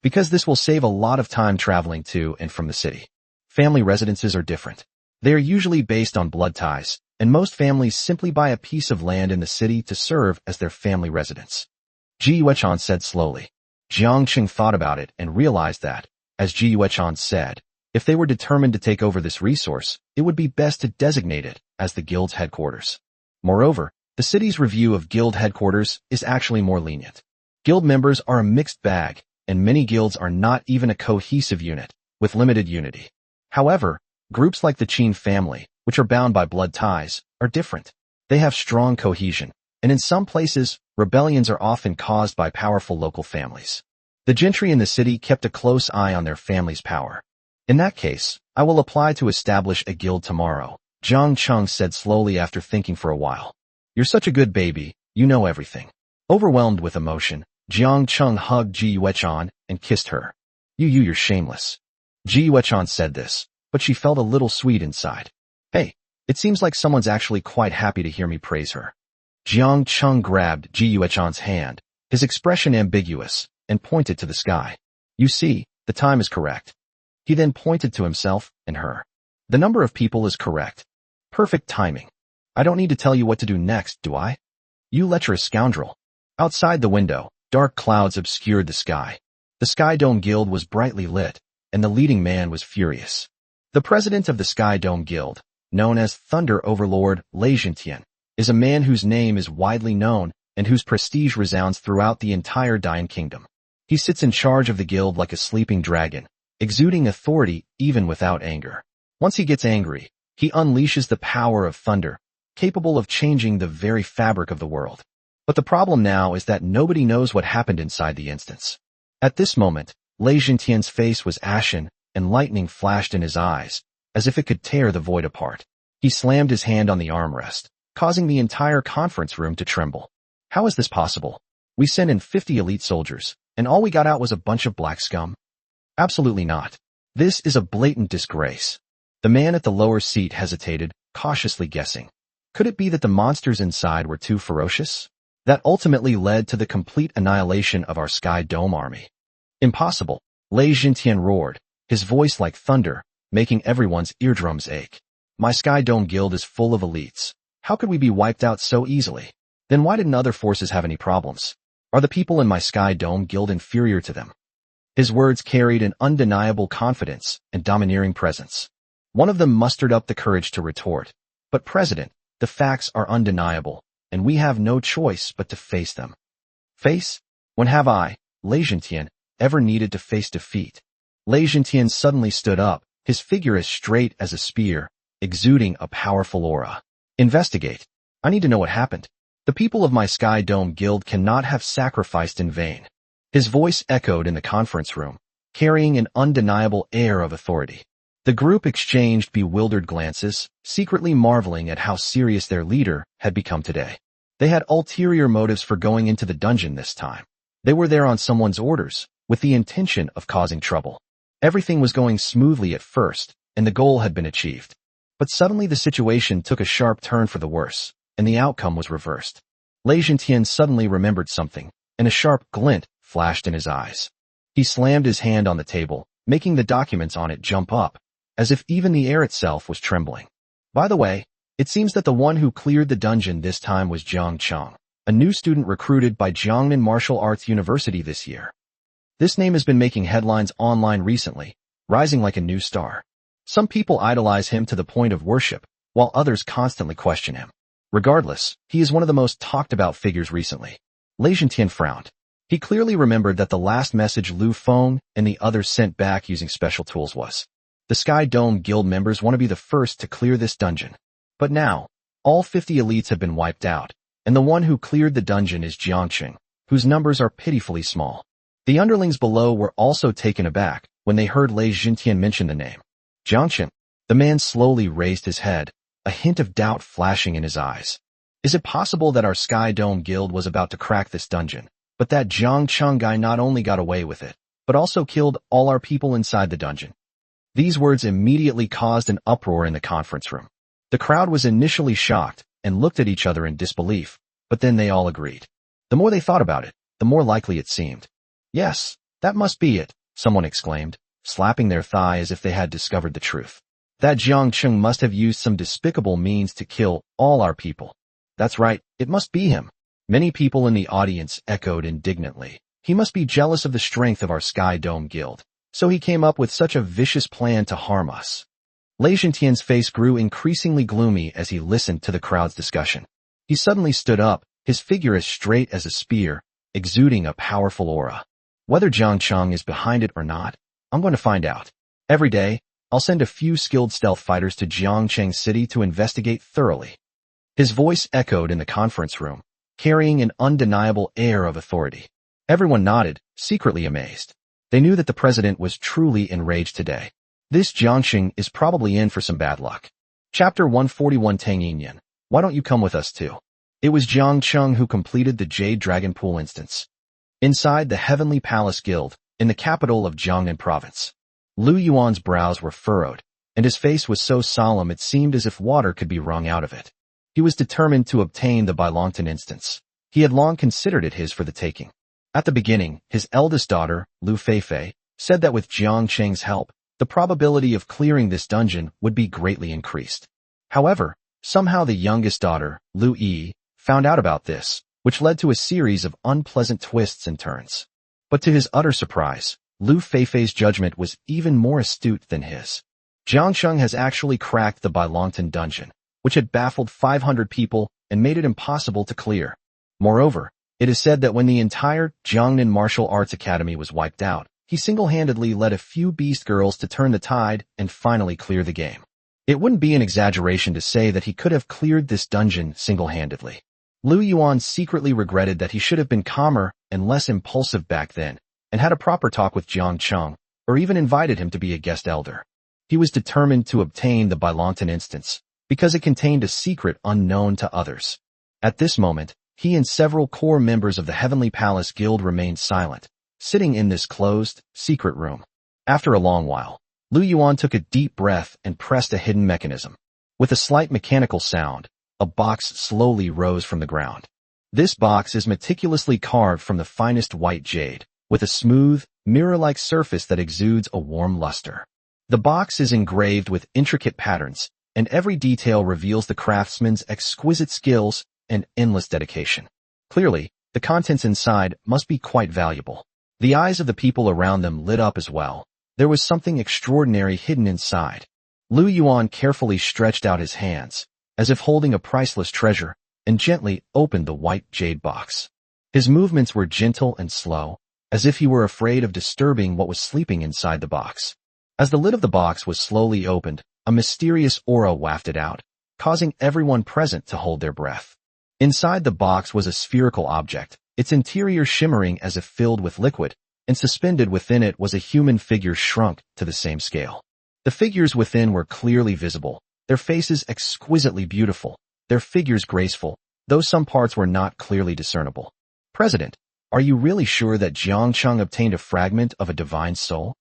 because this will save a lot of time traveling to and from the city. Family residences are different. They are usually based on blood ties, and most families simply buy a piece of land in the city to serve as their family residence. Ji Yuechan said slowly. Jiang Cheng thought about it and realized that, as Ji Yuechan said, if they were determined to take over this resource, it would be best to designate it as the guild's headquarters. Moreover, The city's review of guild headquarters is actually more lenient. Guild members are a mixed bag, and many guilds are not even a cohesive unit, with limited unity. However, groups like the Qin family, which are bound by blood ties, are different. They have strong cohesion, and in some places, rebellions are often caused by powerful local families. The gentry in the city kept a close eye on their family's power. In that case, I will apply to establish a guild tomorrow, Jiang Cheng said slowly after thinking for a while. You're such a good baby, you know everything. Overwhelmed with emotion, Jiang Cheng hugged Ji Yuechan and kissed her. You're shameless. Ji Yuechan said this, but she felt a little sweet inside. Hey, it seems like someone's actually quite happy to hear me praise her. Jiang Cheng grabbed Ji Yuechan's hand, his expression ambiguous, and pointed to the sky. You see, the time is correct. He then pointed to himself and her. The number of people is correct. Perfect timing. I don't need to tell you what to do next, do I? You lecherous scoundrel. Outside the window, dark clouds obscured the sky. The Sky Dome Guild was brightly lit, and the leading man was furious. The president of the Sky Dome Guild, known as Thunder Overlord Lei Zhentian, is a man whose name is widely known and whose prestige resounds throughout the entire Dian Kingdom. He sits in charge of the guild like a sleeping dragon, exuding authority even without anger. Once he gets angry, he unleashes the power of thunder, capable of changing the very fabric of the world. But the problem now is that nobody knows what happened inside the instance. At this moment, Lei Zhentian's face was ashen, and lightning flashed in his eyes, as if it could tear the void apart. He slammed his hand on the armrest, causing the entire conference room to tremble. How is this possible? We sent in 50 elite soldiers, and all we got out was a bunch of black scum? Absolutely not. This is a blatant disgrace. The man at the lower seat hesitated, cautiously guessing. Could it be that the monsters inside were too ferocious? That ultimately led to the complete annihilation of our Sky Dome army. Impossible, Lei Zhentian roared, his voice like thunder, making everyone's eardrums ache. My Sky Dome Guild is full of elites. How could we be wiped out so easily? Then why didn't other forces have any problems? Are the people in my Sky Dome Guild inferior to them? His words carried an undeniable confidence and domineering presence. One of them mustered up the courage to retort. But President, the facts are undeniable, and we have no choice but to face them. Face? When have I, Lei Zhentian, ever needed to face defeat? Lei Zhentian suddenly stood up, his figure as straight as a spear, exuding a powerful aura. Investigate. I need to know what happened. The people of my Sky Dome Guild cannot have sacrificed in vain. His voice echoed in the conference room, carrying an undeniable air of authority. The group exchanged bewildered glances, secretly marveling at how serious their leader had become today. They had ulterior motives for going into the dungeon this time. They were there on someone's orders, with the intention of causing trouble. Everything was going smoothly at first, and the goal had been achieved. But suddenly the situation took a sharp turn for the worse, and the outcome was reversed. Lei Zhentian suddenly remembered something, and a sharp glint flashed in his eyes. He slammed his hand on the table, making the documents on it jump up, as if even the air itself was trembling. By the way, it seems that the one who cleared the dungeon this time was Jiang Cheng, a new student recruited by Jiangnan Martial Arts University this year. This name has been making headlines online recently, rising like a new star. Some people idolize him to the point of worship, while others constantly question him. Regardless, he is one of the most talked about figures recently. Lei Zhentian frowned. He clearly remembered that the last message Lu Feng and the others sent back using special tools was, the Sky Dome Guild members want to be the first to clear this dungeon. But now, all 50 elites have been wiped out, and the one who cleared the dungeon is Jiangqing, whose numbers are pitifully small. The underlings below were also taken aback when they heard Lei Zhentian mention the name. Jiangqing. The man slowly raised his head, a hint of doubt flashing in his eyes. Is it possible that our Sky Dome Guild was about to crack this dungeon, but that Jiang Cheng guy not only got away with it, but also killed all our people inside the dungeon? These words immediately caused an uproar in the conference room. The crowd was initially shocked and looked at each other in disbelief, but then they all agreed. The more they thought about it, the more likely it seemed. Yes, that must be it, someone exclaimed, slapping their thigh as if they had discovered the truth. That Jiang Cheng must have used some despicable means to kill all our people. That's right, it must be him. Many people in the audience echoed indignantly. He must be jealous of the strength of our Sky Dome Guild, so he came up with such a vicious plan to harm us. Lei Zhentian's face grew increasingly gloomy as he listened to the crowd's discussion. He suddenly stood up, his figure as straight as a spear, exuding a powerful aura. Whether Jiang Cheng is behind it or not, I'm going to find out. Every day, I'll send a few skilled stealth fighters to Jiangcheng City to investigate thoroughly. His voice echoed in the conference room, carrying an undeniable air of authority. Everyone nodded, secretly amazed. They knew that the president was truly enraged today. This Jiangxing is probably in for some bad luck. Chapter 141 Tang Yin. Why don't you come with us too? It was Jiang Cheng who completed the Jade Dragon Pool instance. Inside the Heavenly Palace Guild, in the capital of Jiangnan Province, Lu Yuan's brows were furrowed, and his face was so solemn it seemed as if water could be wrung out of it. He was determined to obtain the Bailongtan instance. He had long considered it his for the taking. At the beginning, his eldest daughter, Lu Feifei, said that with Jiang Cheng's help, the probability of clearing this dungeon would be greatly increased. However, somehow the youngest daughter, Lu Yi, found out about this, which led to a series of unpleasant twists and turns. But to his utter surprise, Lu Feifei's judgment was even more astute than his. Jiang Cheng has actually cracked the Bailongtan dungeon, which had baffled 500 people and made it impossible to clear. Moreover, it is said that when the entire Jiangnan Martial Arts Academy was wiped out, he single-handedly led a few beast girls to turn the tide and finally clear the game. It wouldn't be an exaggeration to say that he could have cleared this dungeon single-handedly. Lu Yuan secretly regretted that he should have been calmer and less impulsive back then, and had a proper talk with Jiang Cheng, or even invited him to be a guest elder. He was determined to obtain the Bailongtan instance, because it contained a secret unknown to others. At this moment, he and several core members of the Heavenly Palace Guild remained silent, sitting in this closed, secret room. After a long while, Lu Yuan took a deep breath and pressed a hidden mechanism. With a slight mechanical sound, a box slowly rose from the ground. This box is meticulously carved from the finest white jade, with a smooth, mirror-like surface that exudes a warm luster. The box is engraved with intricate patterns, and every detail reveals the craftsman's exquisite skills and endless dedication. Clearly, the contents inside must be quite valuable. The eyes of the people around them lit up as well. There was something extraordinary hidden inside. Lu Yuan carefully stretched out his hands, as if holding a priceless treasure, and gently opened the white jade box. His movements were gentle and slow, as if he were afraid of disturbing what was sleeping inside the box. As the lid of the box was slowly opened, a mysterious aura wafted out, causing everyone present to hold their breath. Inside the box was a spherical object, its interior shimmering as if filled with liquid, and suspended within it was a human figure shrunk to the same scale. The figures within were clearly visible, their faces exquisitely beautiful, their figures graceful, though some parts were not clearly discernible. President, are you really sure that Jiang Cheng obtained a fragment of a divine soul?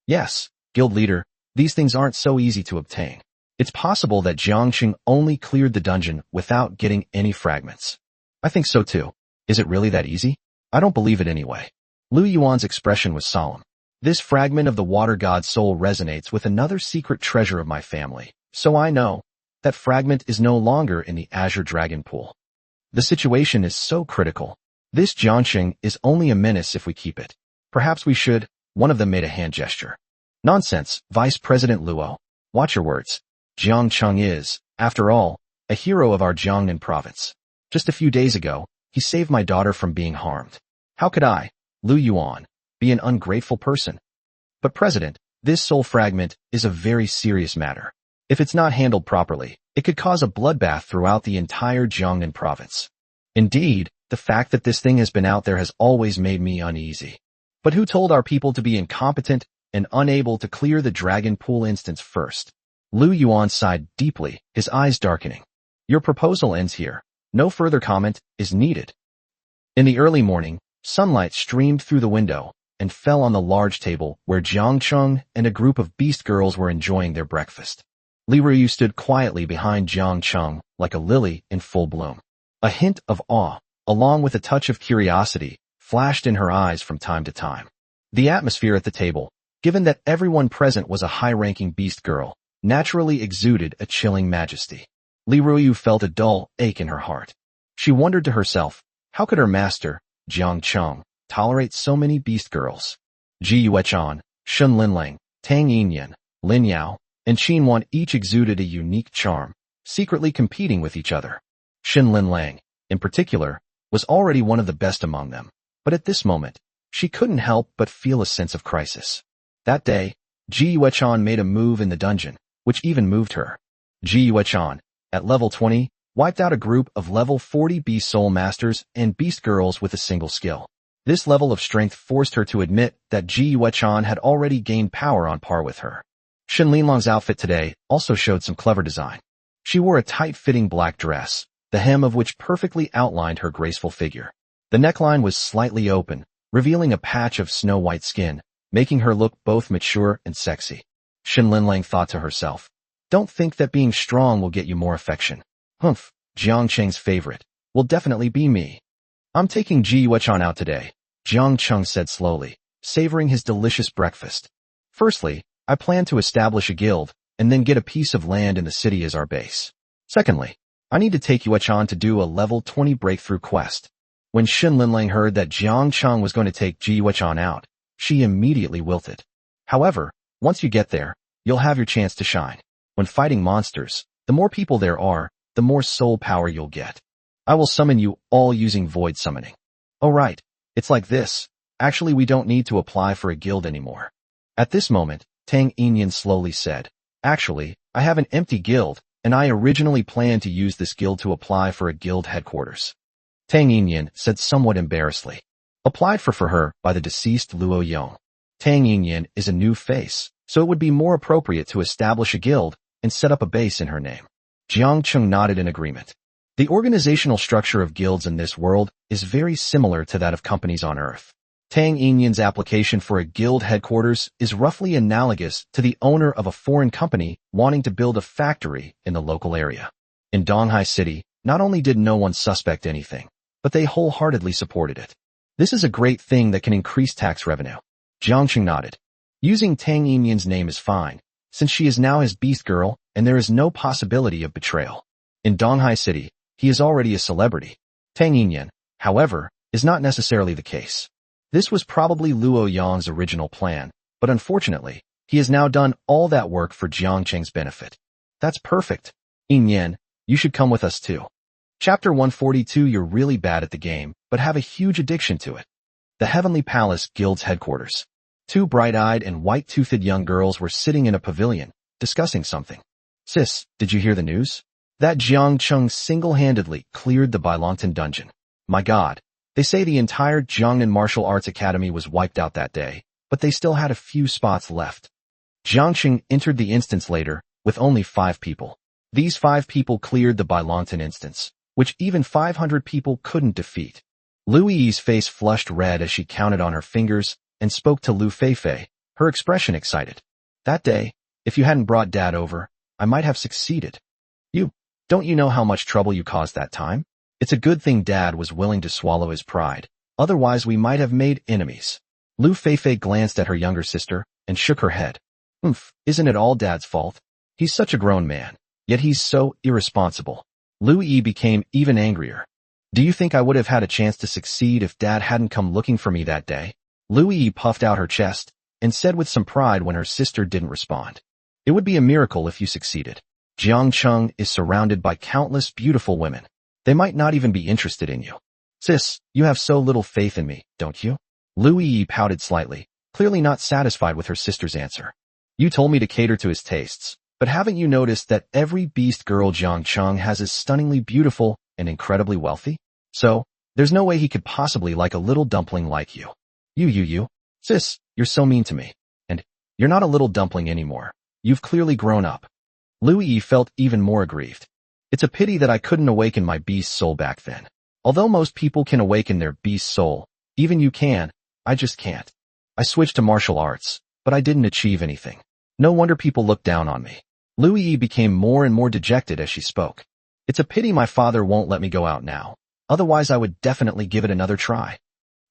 Yes, guild leader, these things aren't so easy to obtain. It's possible that Jiang Cheng only cleared the dungeon without getting any fragments. I think so too. Is it really that easy? I don't believe it anyway. Lu Yuan's expression was solemn. This fragment of the water god's soul resonates with another secret treasure of my family, so I know that fragment is no longer in the Azure Dragon Pool. The situation is so critical. This Jiangxing is only a menace if we keep it. Perhaps we should. One of them made a hand gesture. Nonsense, Vice President Luo. Watch your words. Jiang Cheng is, after all, a hero of our Jiangnan province. Just a few days ago, he saved my daughter from being harmed. How could I, Lu Yuan, be an ungrateful person? But President, this soul fragment is a very serious matter. If it's not handled properly, it could cause a bloodbath throughout the entire Jiangnan province. Indeed, the fact that this thing has been out there has always made me uneasy. But who told our people to be incompetent and unable to clear the Dragon Pool instance first? Lu Yuan sighed deeply, his eyes darkening. Your proposal ends here. No further comment is needed. In the early morning, sunlight streamed through the window and fell on the large table where Jiang Cheng and a group of beast girls were enjoying their breakfast. Li Ruyu stood quietly behind Jiang Cheng like a lily in full bloom. A hint of awe, along with a touch of curiosity, flashed in her eyes from time to time. The atmosphere at the table, given that everyone present was a high-ranking beast girl, naturally exuded a chilling majesty. Li Ruyu felt a dull ache in her heart. She wondered to herself, how could her master, Jiang Cheng, tolerate so many beast girls? Ji Yuechan, Shun Linlang, Tang Yinyan, Lin Yao, and Qin Wan each exuded a unique charm, secretly competing with each other. Xin Linlang, in particular, was already one of the best among them, but at this moment, she couldn't help but feel a sense of crisis. That day, Ji Yuechan made a move in the dungeon, which even moved her. Ji Yuechan, at level 20, wiped out a group of level 40 Beast Soul Masters and Beast Girls with a single skill. This level of strength forced her to admit that Ji Yuechan had already gained power on par with her. Xin Linlong's outfit today also showed some clever design. She wore a tight-fitting black dress, the hem of which perfectly outlined her graceful figure. The neckline was slightly open, revealing a patch of snow-white skin, making her look both mature and sexy. Xin Linlang thought to herself, "Don't think that being strong will get you more affection. Humph, Jiang Cheng's favorite will definitely be me. I'm taking Ji Yuechan out today," Jiang Cheng said slowly, savoring his delicious breakfast. "Firstly, I plan to establish a guild, and then get a piece of land in the city as our base. Secondly, I need to take Yuechan to do a level 20 breakthrough quest." When Xin Linlang heard that Jiang Cheng was going to take Ji Yuechan out, she immediately wilted. "However, once you get there, you'll have your chance to shine. When fighting monsters, the more people there are, the more soul power you'll get. I will summon you all using void summoning." "Oh right, it's like this. Actually, we don't need to apply for a guild anymore." At this moment, Tang Yinyan slowly said, "Actually, I have an empty guild, and I originally planned to use this guild to apply for a guild headquarters." Tang Yinyan said somewhat embarrassedly. "Applied for her by the deceased Luo Yong. Tang Yinyan is a new face, so it would be more appropriate to establish a guild and set up a base in her name." Jiang Cheng nodded in agreement. The organizational structure of guilds in this world is very similar to that of companies on Earth. Tang Yinyan's application for a guild headquarters is roughly analogous to the owner of a foreign company wanting to build a factory in the local area. In Donghai City, not only did no one suspect anything, but they wholeheartedly supported it. This is a great thing that can increase tax revenue. Jiang Cheng nodded. Using Tang Yinyan's name is fine, since she is now his beast girl and there is no possibility of betrayal. In Donghai City, he is already a celebrity. Tang Yinyan, however, is not necessarily the case. This was probably Luo Yang's original plan, but unfortunately, he has now done all that work for Jiang Cheng's benefit. "That's perfect. Yinyan, you should come with us too." Chapter 142. You're really bad at the game, but have a huge addiction to it. The Heavenly Palace Guild's headquarters. Two bright-eyed and white-toothed young girls were sitting in a pavilion, discussing something. "Sis, did you hear the news? That Jiang Cheng single-handedly cleared the Bailongtan dungeon. My god, they say the entire Jiangnan Martial Arts Academy was wiped out that day, but they still had a few spots left." Jiang Cheng entered the instance later, with only 5 people. These 5 people cleared the Bailongtan instance, which even 500 people couldn't defeat. Lu Yi's face flushed red as she counted on her fingers and spoke to Lu Feifei, her expression excited. "That day, if you hadn't brought Dad over, I might have succeeded. Don't you know how much trouble you caused that time? It's a good thing Dad was willing to swallow his pride, otherwise we might have made enemies." Lu Feifei glanced at her younger sister and shook her head. Isn't it all Dad's fault? He's such a grown man, yet he's so irresponsible." Lu Yi became even angrier. "Do you think I would have had a chance to succeed if Dad hadn't come looking for me that day?" Lu Yi puffed out her chest and said with some pride when her sister didn't respond. "It would be a miracle if you succeeded. Jiang Cheng is surrounded by countless beautiful women. They might not even be interested in you. Sis, you have so little faith in me, don't you?" Lu Yi pouted slightly, clearly not satisfied with her sister's answer. "You told me to cater to his tastes, but haven't you noticed that every beast girl Jiang Cheng has is stunningly beautiful and incredibly wealthy? So, there's no way he could possibly like a little dumpling like you. You. Sis, you're so mean to me. And you're not a little dumpling anymore. You've clearly grown up." Lu Yi felt even more aggrieved. "It's a pity that I couldn't awaken my beast soul back then. Although most people can awaken their beast soul, even you can, I just can't. I switched to martial arts, but I didn't achieve anything. No wonder people look down on me." Lu Yi became more and more dejected as she spoke. "It's a pity my father won't let me go out now. Otherwise I would definitely give it another try.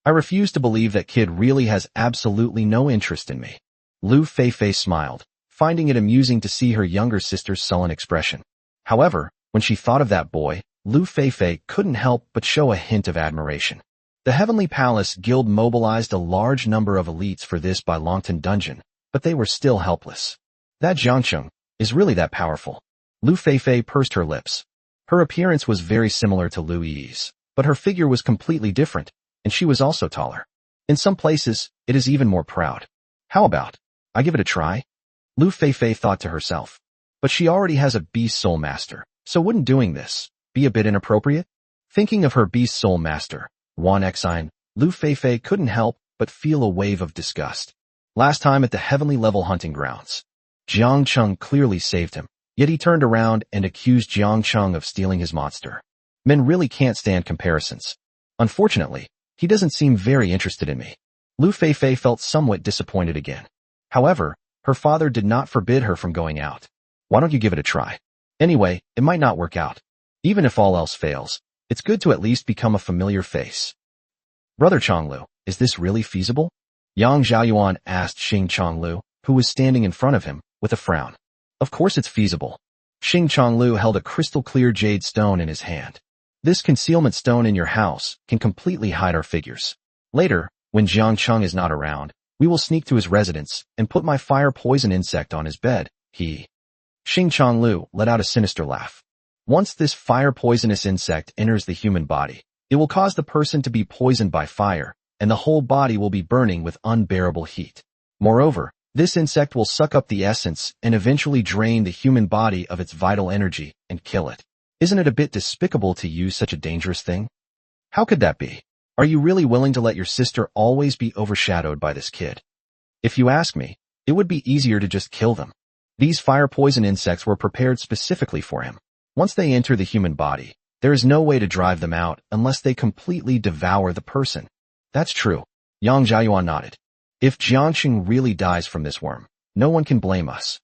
I refuse to believe that kid really has absolutely no interest in me." Lu Feifei smiled, finding it amusing to see her younger sister's sullen expression. However, when she thought of that boy, Lu Feifei couldn't help but show a hint of admiration. The Heavenly Palace Guild mobilized a large number of elites for this Bailongtan dungeon, but they were still helpless. "That Jiang Cheng is really that powerful?" Lu Feifei pursed her lips. Her appearance was very similar to Lu Yi's, but her figure was completely different, and she was also taller. In some places, it is even more proud. How about I give it a try? Lu Feifei thought to herself. But she already has a beast soul master, so wouldn't doing this be a bit inappropriate? Thinking of her beast soul master, Wan Xine, Lu Feifei couldn't help but feel a wave of disgust. Last time at the heavenly level hunting grounds, Jiang Cheng clearly saved him, yet he turned around and accused Jiang Cheng of stealing his monster. Men really can't stand comparisons. Unfortunately, he doesn't seem very interested in me. Lu Feifei felt somewhat disappointed again. However, her father did not forbid her from going out. Why don't you give it a try? Anyway, it might not work out. Even if all else fails, it's good to at least become a familiar face. Brother Chonglu, is this really feasible? Yang Xiaoyuan asked Xing Chonglu, who was standing in front of him, with a frown. Of course it's feasible. Xing Chonglu held a crystal-clear jade stone in his hand. This concealment stone in your house can completely hide our figures. Later, when Jiang Cheng is not around, we will sneak to his residence and put my fire poison insect on his bed. Xing Chonglu let out a sinister laugh. Once this fire poisonous insect enters the human body, it will cause the person to be poisoned by fire, and the whole body will be burning with unbearable heat. Moreover, this insect will suck up the essence and eventually drain the human body of its vital energy and kill it. Isn't it a bit despicable to use such a dangerous thing? How could that be? Are you really willing to let your sister always be overshadowed by this kid? If you ask me, it would be easier to just kill them. These fire poison insects were prepared specifically for him. Once they enter the human body, there is no way to drive them out unless they completely devour the person. That's true. Yang Jiayuan nodded. If Jiangxing really dies from this worm, no one can blame us.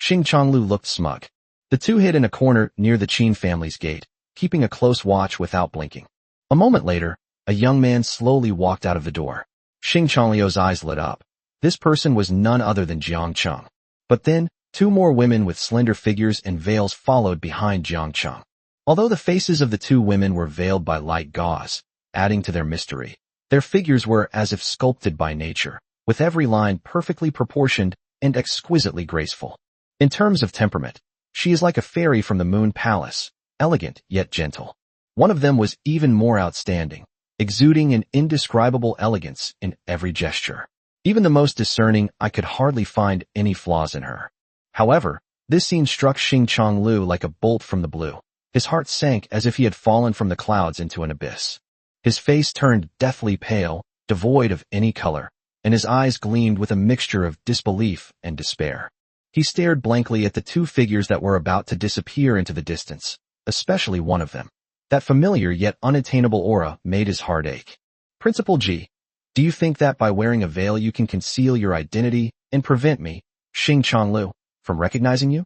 Xing Chonglu looked smug. The two hid in a corner near the Qin family's gate, keeping a close watch without blinking. A moment later, a young man slowly walked out of the door. Xing Chongliu's eyes lit up. This person was none other than Jiang Cheng. But then, two more women with slender figures and veils followed behind Jiang Cheng. Although the faces of the two women were veiled by light gauze, adding to their mystery, their figures were as if sculpted by nature, with every line perfectly proportioned and exquisitely graceful. In terms of temperament, she is like a fairy from the Moon Palace, elegant yet gentle. One of them was even more outstanding, exuding an indescribable elegance in every gesture. Even the most discerning I could hardly find any flaws in her. However, this scene struck Xing Chonglu like a bolt from the blue. His heart sank as if he had fallen from the clouds into an abyss. His face turned deathly pale, devoid of any color, and his eyes gleamed with a mixture of disbelief and despair. He stared blankly at the two figures that were about to disappear into the distance, especially one of them. That familiar yet unattainable aura made his heart ache. Principal G, do you think that by wearing a veil you can conceal your identity and prevent me, Xing Chonglu, from recognizing you?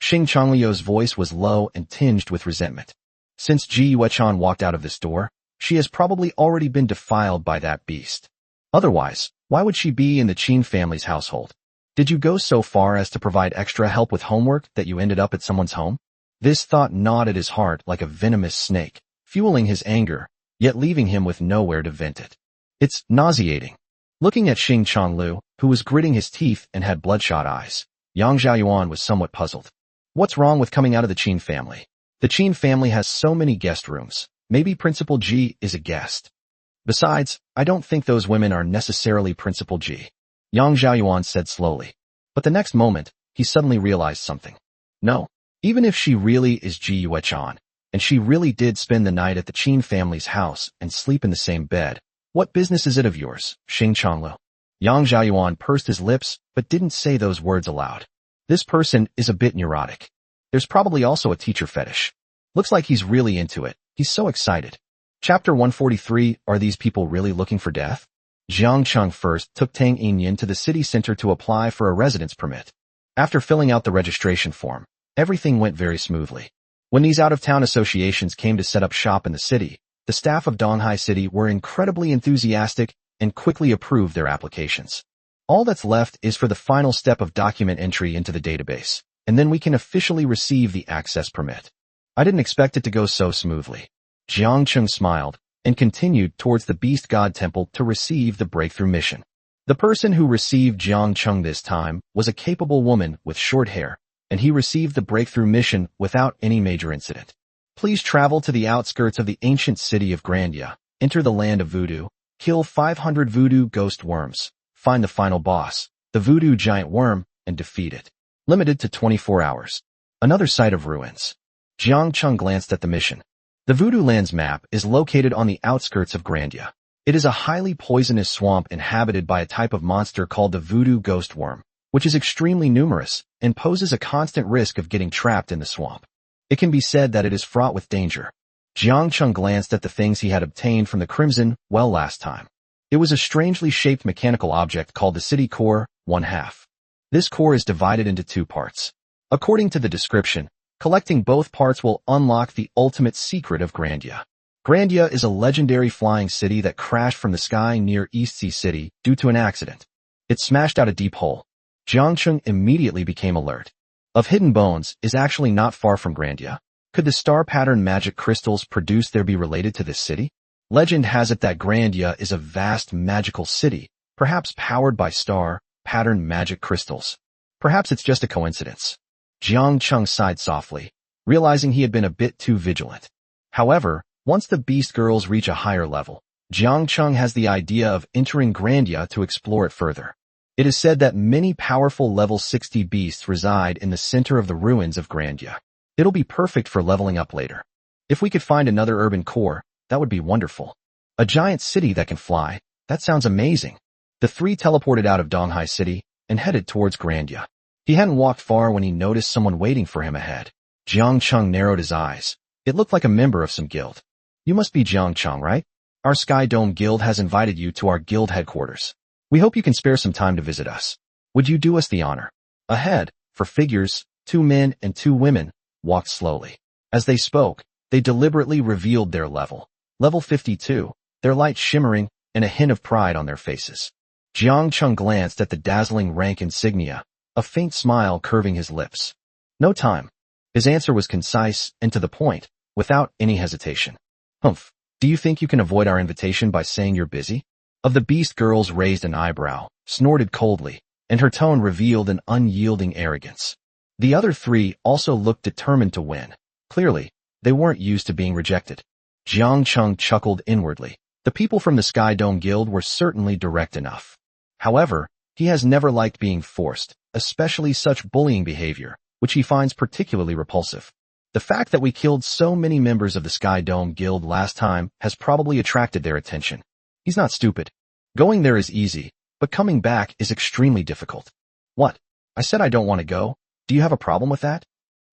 Xing Chongliu's voice was low and tinged with resentment. Since Ji Yuechan walked out of this door, she has probably already been defiled by that beast. Otherwise, why would she be in the Qin family's household? Did you go so far as to provide extra help with homework that you ended up at someone's home? This thought gnawed at his heart like a venomous snake, fueling his anger, yet leaving him with nowhere to vent it. It's nauseating. Looking at Xing Chonglu, who was gritting his teeth and had bloodshot eyes, Yang Xiaoyuan was somewhat puzzled. What's wrong with coming out of the Qin family? The Qin family has so many guest rooms. Maybe Principal G is a guest. Besides, I don't think those women are necessarily Principal G. Yang Xiaoyuan said slowly. But the next moment, he suddenly realized something. No, even if she really is Ji Yuechan, and she really did spend the night at the Qin family's house and sleep in the same bed, what business is it of yours, Xing Chonglu? Yang Xiaoyuan pursed his lips, but didn't say those words aloud. This person is a bit neurotic. There's probably also a teacher fetish. Looks like he's really into it. He's so excited. Chapter 143, Are these people really looking for death? Jiang Cheng first took Tang Yinyan to the city center to apply for a residence permit. After filling out the registration form, everything went very smoothly. When these out-of-town associations came to set up shop in the city, the staff of Donghai City were incredibly enthusiastic and quickly approved their applications. All that's left is for the final step of document entry into the database, and then we can officially receive the access permit. I didn't expect it to go so smoothly. Jiang Cheng smiled and continued towards the Beast God Temple to receive the breakthrough mission. The person who received Jiang Cheng this time was a capable woman with short hair, and he received the breakthrough mission without any major incident. Please travel to the outskirts of the ancient city of Grandia, enter the land of voodoo, kill 500 voodoo ghost worms, find the final boss, the voodoo giant worm, and defeat it. Limited to 24 hours. Another site of ruins. Jiang Chung glanced at the mission. The Voodoo Lands map is located on the outskirts of Grandia. It is a highly poisonous swamp inhabited by a type of monster called the voodoo ghost worm, which is extremely numerous and poses a constant risk of getting trapped in the swamp. It can be said that it is fraught with danger. Jiang Chung glanced at the things he had obtained from the Crimson Well last time. It was a strangely shaped mechanical object called the City Core, 1/2. This core is divided into 2 parts. According to the description, collecting both parts will unlock the ultimate secret of Grandia. Grandia is a legendary flying city that crashed from the sky near East Sea City due to an accident. It smashed out a deep hole. Jiang Chung immediately became alert. Of Hidden Bones is actually not far from Grandia. Could the star pattern magic crystals produced there be related to this city? Legend has it that Grandia is a vast magical city, perhaps powered by star pattern magic crystals. Perhaps it's just a coincidence. Jiang Chung sighed softly, realizing he had been a bit too vigilant. However, once the Beast Girls reach a higher level, Jiang Chung has the idea of entering Grandia to explore it further. It is said that many powerful level 60 beasts reside in the center of the ruins of Grandia. It'll be perfect for leveling up later. If we could find another urban core, that would be wonderful. A giant city that can fly, that sounds amazing. The 3 teleported out of Donghai City and headed towards Grandia. He hadn't walked far when he noticed someone waiting for him ahead. Jiang Chung narrowed his eyes. It looked like a member of some guild. You must be Jiang Chung, right? Our Sky Dome Guild has invited you to our guild headquarters. We hope you can spare some time to visit us. Would you do us the honor? Ahead, for figures, 2 men and 2 women, walked slowly. As they spoke, they deliberately revealed their level. Level 52, their light shimmering and a hint of pride on their faces. Jiang Chung glanced at the dazzling rank insignia, a faint smile curving his lips. No time. His answer was concise and to the point, without any hesitation. Humph, do you think you can avoid our invitation by saying you're busy? Of the Beast Girls raised an eyebrow, snorted coldly, and her tone revealed an unyielding arrogance. The other 3 also looked determined to win. Clearly, they weren't used to being rejected. Jiang Chung chuckled inwardly. The people from the Sky Dome Guild were certainly direct enough. However, he has never liked being forced, especially such bullying behavior, which he finds particularly repulsive. The fact that we killed so many members of the Sky Dome Guild last time has probably attracted their attention. He's not stupid. Going there is easy, but coming back is extremely difficult. What? I said I don't want to go. Do you have a problem with that?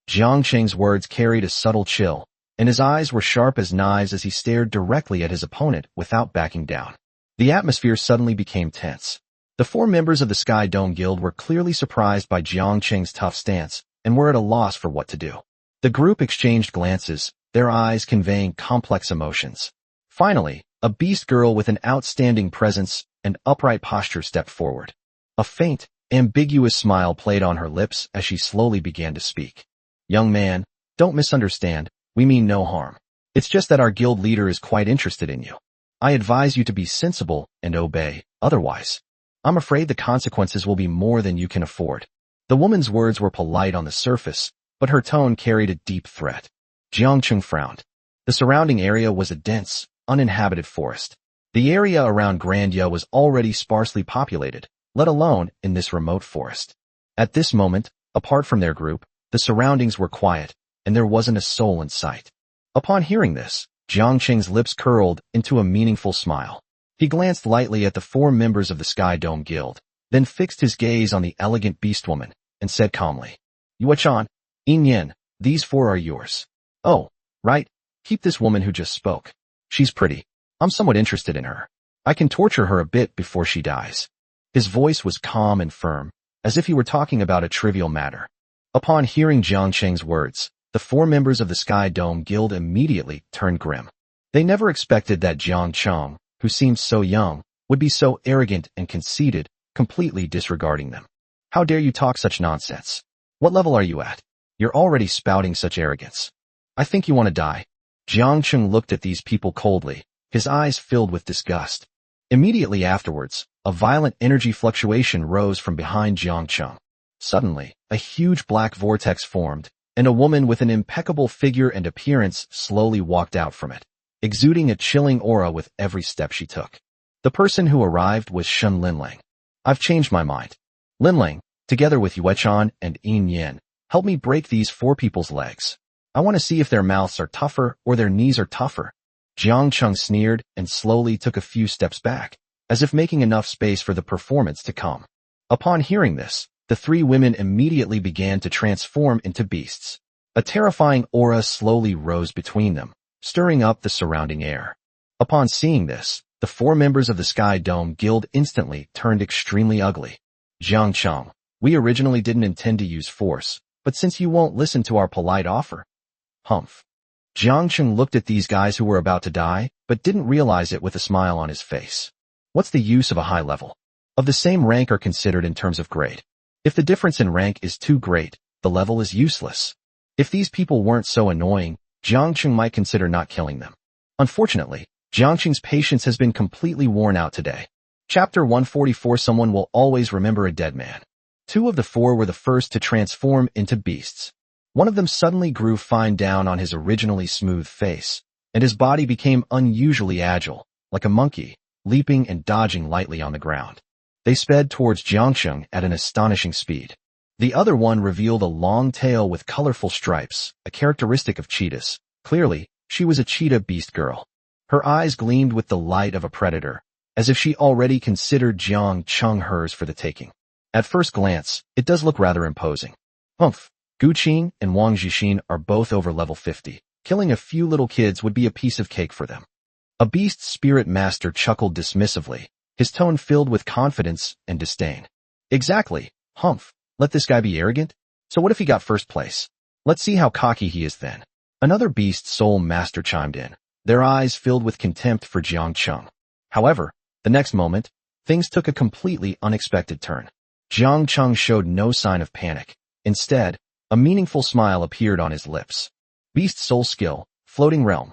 Jiang Cheng's words carried a subtle chill, and his eyes were sharp as knives as he stared directly at his opponent without backing down. The atmosphere suddenly became tense. The 4 members of the Sky Dome Guild were clearly surprised by Jiang Cheng's tough stance and were at a loss for what to do. The group exchanged glances, their eyes conveying complex emotions. Finally, a beast girl with an outstanding presence and upright posture stepped forward. A faint, ambiguous smile played on her lips as she slowly began to speak. Young man, don't misunderstand, we mean no harm. It's just that our guild leader is quite interested in you. I advise you to be sensible and obey, otherwise, I'm afraid the consequences will be more than you can afford. The woman's words were polite on the surface, but her tone carried a deep threat. Jiang Chung frowned. The surrounding area was a dense, uninhabited forest. The area around Grandia was already sparsely populated, let alone in this remote forest. At this moment, apart from their group, the surroundings were quiet, and there wasn't a soul in sight. Upon hearing this, Jiang Cheng's lips curled into a meaningful smile. He glanced lightly at the 4 members of the Sky Dome Guild, then fixed his gaze on the elegant beast woman, and said calmly, Yuechan, Yin Yin, these 4 are yours. Oh, right, keep this woman who just spoke. She's pretty. I'm somewhat interested in her. I can torture her a bit before she dies. His voice was calm and firm, as if he were talking about a trivial matter. Upon hearing Jiang Cheng's words, the 4 members of the Sky Dome Guild immediately turned grim. They never expected that Jiang Cheng, who seemed so young, would be so arrogant and conceited, completely disregarding them. How dare you talk such nonsense? What level are you at? You're already spouting such arrogance. I think you want to die. Jiang Cheng looked at these people coldly, his eyes filled with disgust. Immediately afterwards, a violent energy fluctuation rose from behind Jiang Cheng. Suddenly, a huge black vortex formed, and a woman with an impeccable figure and appearance slowly walked out from it, exuding a chilling aura with every step she took. The person who arrived was Shun Linlang. I've changed my mind. Linlang, together with Yuechan and Yin Yin, help me break these 4 people's legs. I want to see if their mouths are tougher or their knees are tougher. Jiang Cheng sneered and slowly took a few steps back, as if making enough space for the performance to come. Upon hearing this, the 3 women immediately began to transform into beasts. A terrifying aura slowly rose between them, stirring up the surrounding air. Upon seeing this, the 4 members of the Sky Dome Guild instantly turned extremely ugly. Jiang Cheng, we originally didn't intend to use force, but since you won't listen to our polite offer. Humph. Jiang Cheng looked at these guys who were about to die, but didn't realize it with a smile on his face. What's the use of a high level? Of the same rank are considered in terms of grade. If the difference in rank is too great, the level is useless. If these people weren't so annoying, Jiang Cheng might consider not killing them. Unfortunately, Jiang Cheng's patience has been completely worn out today. Chapter 144. Someone will always remember a dead man. 2 of the 4 were the first to transform into beasts. One of them suddenly grew fine down on his originally smooth face, and his body became unusually agile, like a monkey, leaping and dodging lightly on the ground. They sped towards Jiang Cheng at an astonishing speed. The other one revealed a long tail with colorful stripes, a characteristic of cheetahs. Clearly, she was a cheetah beast girl. Her eyes gleamed with the light of a predator, as if she already considered Jiang Cheng hers for the taking. At first glance, it does look rather imposing. Humph, Gu Qin and Wang Zhixin are both over level 50. Killing a few little kids would be a piece of cake for them. A beast spirit master chuckled dismissively, his tone filled with confidence and disdain. Exactly, Humph, let this guy be arrogant? So what if he got first place? Let's see how cocky he is then. Another beast soul master chimed in, their eyes filled with contempt for Jiang Cheng. However, the next moment, things took a completely unexpected turn. Jiang Cheng showed no sign of panic. Instead, a meaningful smile appeared on his lips. Beast soul skill, floating realm.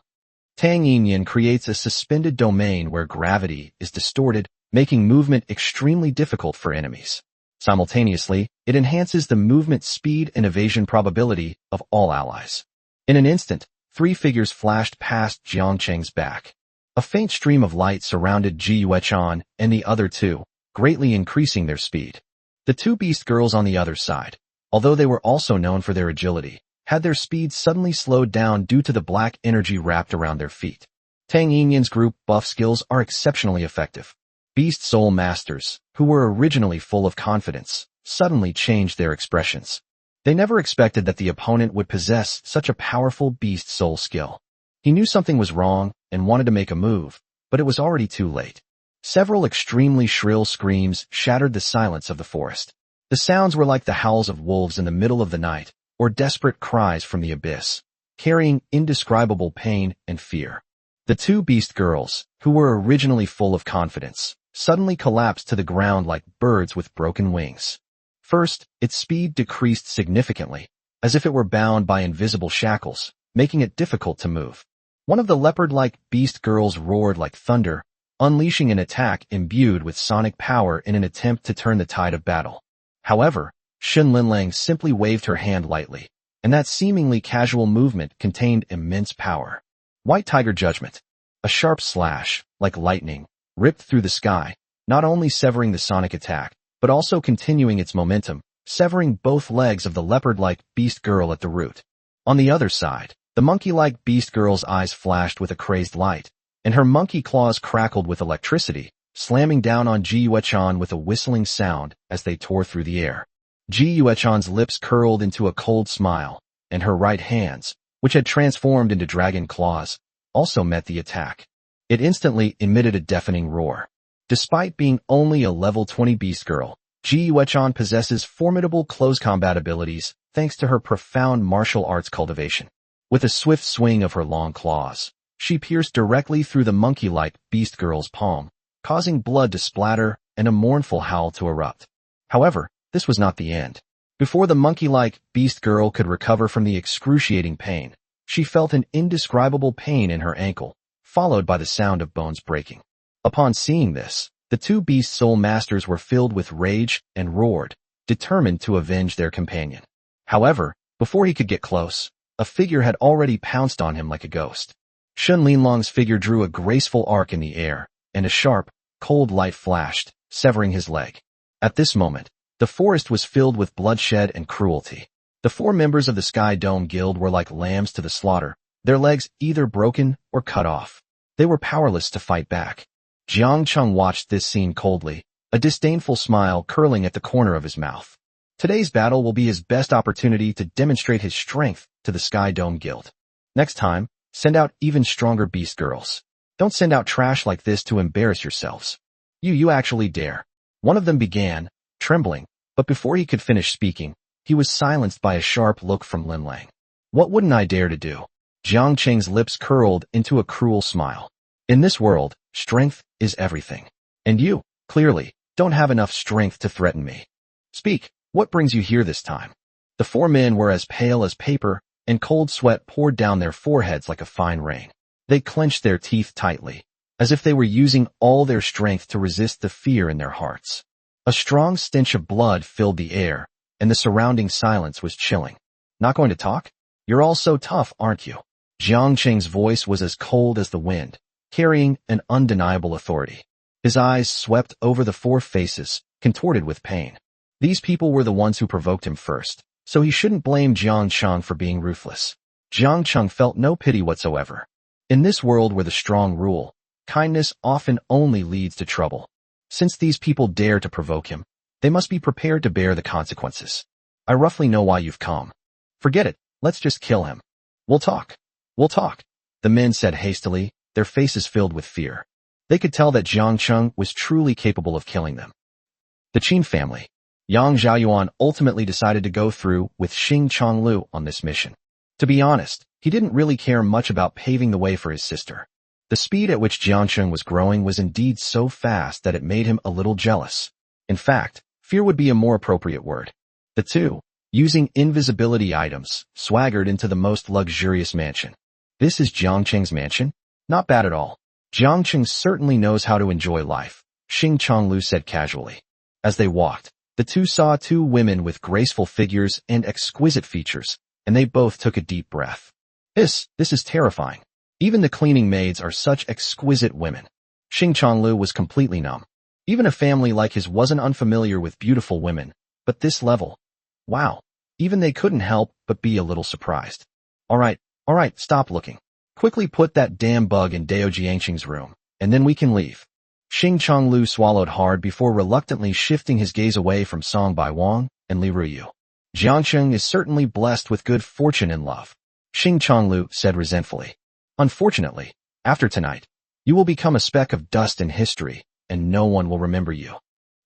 Tang Yin creates a suspended domain where gravity is distorted, making movement extremely difficult for enemies. Simultaneously, it enhances the movement speed and evasion probability of all allies. In an instant, 3 figures flashed past Jiang Cheng's back. A faint stream of light surrounded Ji Yuechan and the other 2, greatly increasing their speed. The 2 beast girls on the other side, although they were also known for their agility, had their speed suddenly slowed down due to the black energy wrapped around their feet. Tang Yin's group buff skills are exceptionally effective. Beast soul masters, who were originally full of confidence, suddenly changed their expressions. They never expected that the opponent would possess such a powerful beast soul skill. He knew something was wrong and wanted to make a move, but it was already too late. Several extremely shrill screams shattered the silence of the forest. The sounds were like the howls of wolves in the middle of the night, or desperate cries from the abyss, carrying indescribable pain and fear. The 2 beast girls, who were originally full of confidence, suddenly collapsed to the ground like birds with broken wings. First, its speed decreased significantly, as if it were bound by invisible shackles, making it difficult to move. One of the leopard-like beast girls roared like thunder, unleashing an attack imbued with sonic power in an attempt to turn the tide of battle. However, Shun Linlang simply waved her hand lightly, and that seemingly casual movement contained immense power. White Tiger Judgment. A sharp slash, like lightning, ripped through the sky, not only severing the sonic attack, but also continuing its momentum, severing both legs of the leopard-like beast girl at the root. On the other side, the monkey-like beast girl's eyes flashed with a crazed light, and her monkey claws crackled with electricity, slamming down on Ji Yuechan with a whistling sound as they tore through the air. Ji Yuechan's lips curled into a cold smile, and her right hands, which had transformed into dragon claws, also met the attack. It instantly emitted a deafening roar. Despite being only a level 20 beast girl, Ji Yuechan possesses formidable close combat abilities thanks to her profound martial arts cultivation. With a swift swing of her long claws, she pierced directly through the monkey-like beast girl's palm, causing blood to splatter and a mournful howl to erupt. However, this was not the end. Before the monkey-like beast girl could recover from the excruciating pain, she felt an indescribable pain in her ankle, followed by the sound of bones breaking. Upon seeing this, the 2 beast soul masters were filled with rage and roared, determined to avenge their companion. However, Before he could get close, a figure had already pounced on him like a ghost. Shun Linlong's figure drew a graceful arc in the air, and a sharp, cold light flashed, severing his leg. At this moment, the forest was filled with bloodshed and cruelty. The 4 members of the Sky Dome Guild were like lambs to the slaughter, their legs either broken or cut off. They were powerless to fight back. Jiang Chung watched this scene coldly, a disdainful smile curling at the corner of his mouth. Today's battle will be his best opportunity to demonstrate his strength to the Sky Dome Guild. Next time, send out even stronger beast girls. Don't send out trash like this to embarrass yourselves. You actually dare. One of them began, trembling, but before he could finish speaking, he was silenced by a sharp look from Lin Lang. What wouldn't I dare to do? Jiang Cheng's lips curled into a cruel smile. In this world, strength is everything. And you, clearly, don't have enough strength to threaten me. Speak, what brings you here this time? The 4 men were as pale as paper, and cold sweat poured down their foreheads like a fine rain. They clenched their teeth tightly, as if they were using all their strength to resist the fear in their hearts. A strong stench of blood filled the air, and the surrounding silence was chilling. Not going to talk? You're all so tough, aren't you? Jiang Cheng's voice was as cold as the wind, carrying an undeniable authority. His eyes swept over the 4 faces, contorted with pain. These people were the ones who provoked him first, so he shouldn't blame Jiang Cheng for being ruthless. Jiang Cheng felt no pity whatsoever. In this world where the strong rule, kindness often only leads to trouble. Since these people dare to provoke him, they must be prepared to bear the consequences. I roughly know why you've come. Forget it, let's just kill him. We'll talk. We'll talk, the men said hastily, their faces filled with fear. They could tell that Jiang Cheng was truly capable of killing them. The Qin family. Yang Zhaoyuan ultimately decided to go through with Xing Chonglu on this mission. To be honest, he didn't really care much about paving the way for his sister. The speed at which Jiang Cheng was growing was indeed so fast that it made him a little jealous. In fact, fear would be a more appropriate word. The 2, using invisibility items, swaggered into the most luxurious mansion. This is Jiang Cheng's mansion? Not bad at all. Jiang Cheng certainly knows how to enjoy life, Xing Chonglu said casually. As they walked, the 2 saw 2 women with graceful figures and exquisite features, and they both took a deep breath. This is terrifying. Even the cleaning maids are such exquisite women. Xing Chonglu was completely numb. Even a family like his wasn't unfamiliar with beautiful women, but this level. Wow. Even they couldn't help but be a little surprised. All right, stop looking. Quickly put that damn bug in Dao Jiangqing's room, and then we can leave. Xing Chonglu swallowed hard before reluctantly shifting his gaze away from Song Baiwang and Li Ruyu. Jiangcheng is certainly blessed with good fortune in love, Xing Chonglu said resentfully. Unfortunately, after tonight, you will become a speck of dust in history, and no one will remember you.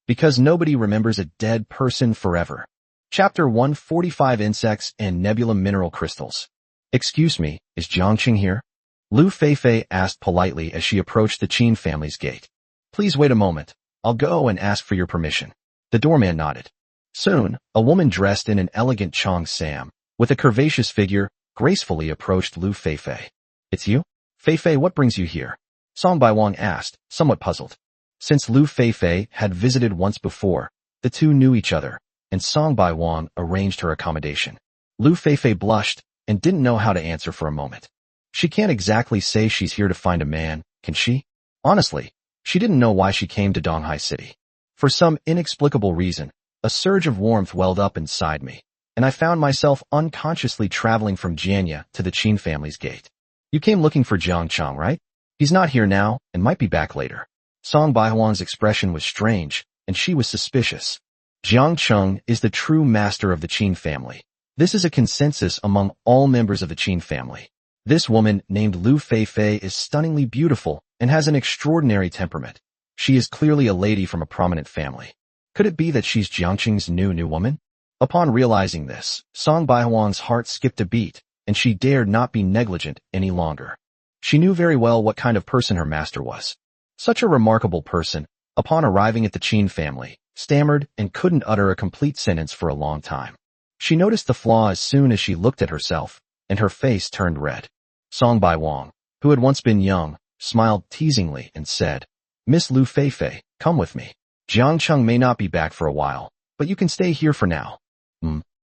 Because nobody remembers a dead person forever. Chapter 145 Insects and Nebula Mineral Crystals. Excuse me, is Jiangqing here? Lu Feifei asked politely as she approached the Qin family's gate. Please wait a moment. I'll go and ask for your permission. The doorman nodded. Soon, a woman dressed in an elegant cheongsam, with a curvaceous figure, gracefully approached Lu Feifei. It's you? Feifei, what brings you here? Song Baiwang asked, somewhat puzzled. Since Lu Feifei had visited once before, the 2 knew each other, and Song Baiwang arranged her accommodation. Lu Feifei blushed and didn't know how to answer for a moment. She can't exactly say she's here to find a man, can she? Honestly, she didn't know why she came to Donghai City. For some inexplicable reason, a surge of warmth welled up inside me, and I found myself unconsciously traveling from Jianya to the Qin family's gate. You came looking for Jiang Cheng, right? He's not here now and might be back later. Song Baihuan's expression was strange, and she was suspicious. Jiang Cheng is the true master of the Qin family. This is a consensus among all members of the Qin family. This woman, named Lu Feifei, is stunningly beautiful and has an extraordinary temperament. She is clearly a lady from a prominent family. Could it be that she's Jiangqing's new woman? Upon realizing this, Song Baihuan's heart skipped a beat, and she dared not be negligent any longer. She knew very well what kind of person her master was. Such a remarkable person, upon arriving at the Qin family, stammered and couldn't utter a complete sentence for a long time. She noticed the flaw as soon as she looked at herself, and her face turned red. Song Baiwang, who had once been young, smiled teasingly and said, Miss Lu Feifei, come with me. Jiang Cheng may not be back for a while, but you can stay here for now.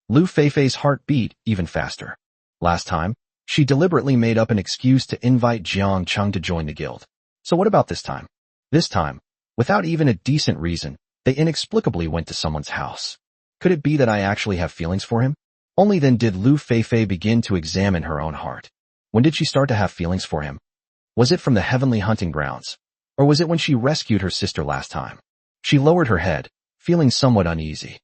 Lu Feifei's heart beat even faster. Last time, she deliberately made up an excuse to invite Jiang Cheng to join the guild. So what about this time? This time, without even a decent reason, they inexplicably went to someone's house. Could it be that I actually have feelings for him? Only then did Lu Feifei begin to examine her own heart. When did she start to have feelings for him? Was it from the heavenly hunting grounds? Or was it when she rescued her sister last time? She lowered her head, feeling somewhat uneasy.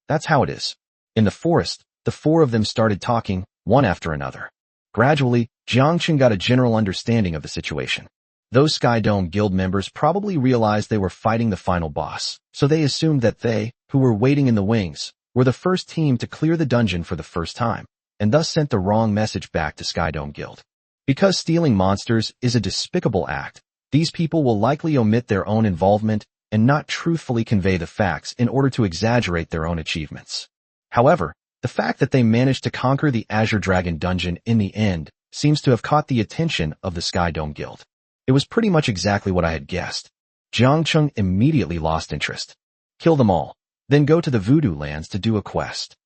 That's how it is. In the forest, the four of them started talking, one after another. Gradually, Jiang Cheng got a general understanding of the situation. Those Sky Dome Guild members probably realized they were fighting the final boss, so they assumed that they, who were waiting in the wings, were the first team to clear the dungeon for the first time, and thus sent the wrong message back to Sky Dome Guild. Because stealing monsters is a despicable act, these people will likely omit their own involvement and not truthfully convey the facts in order to exaggerate their own achievements. However, the fact that they managed to conquer the Azure Dragon dungeon in the end seems to have caught the attention of the Sky Dome Guild. It was pretty much exactly what I had guessed. Jiang Cheng immediately lost interest. Kill them all, then go to the Voodoo Lands to do a quest.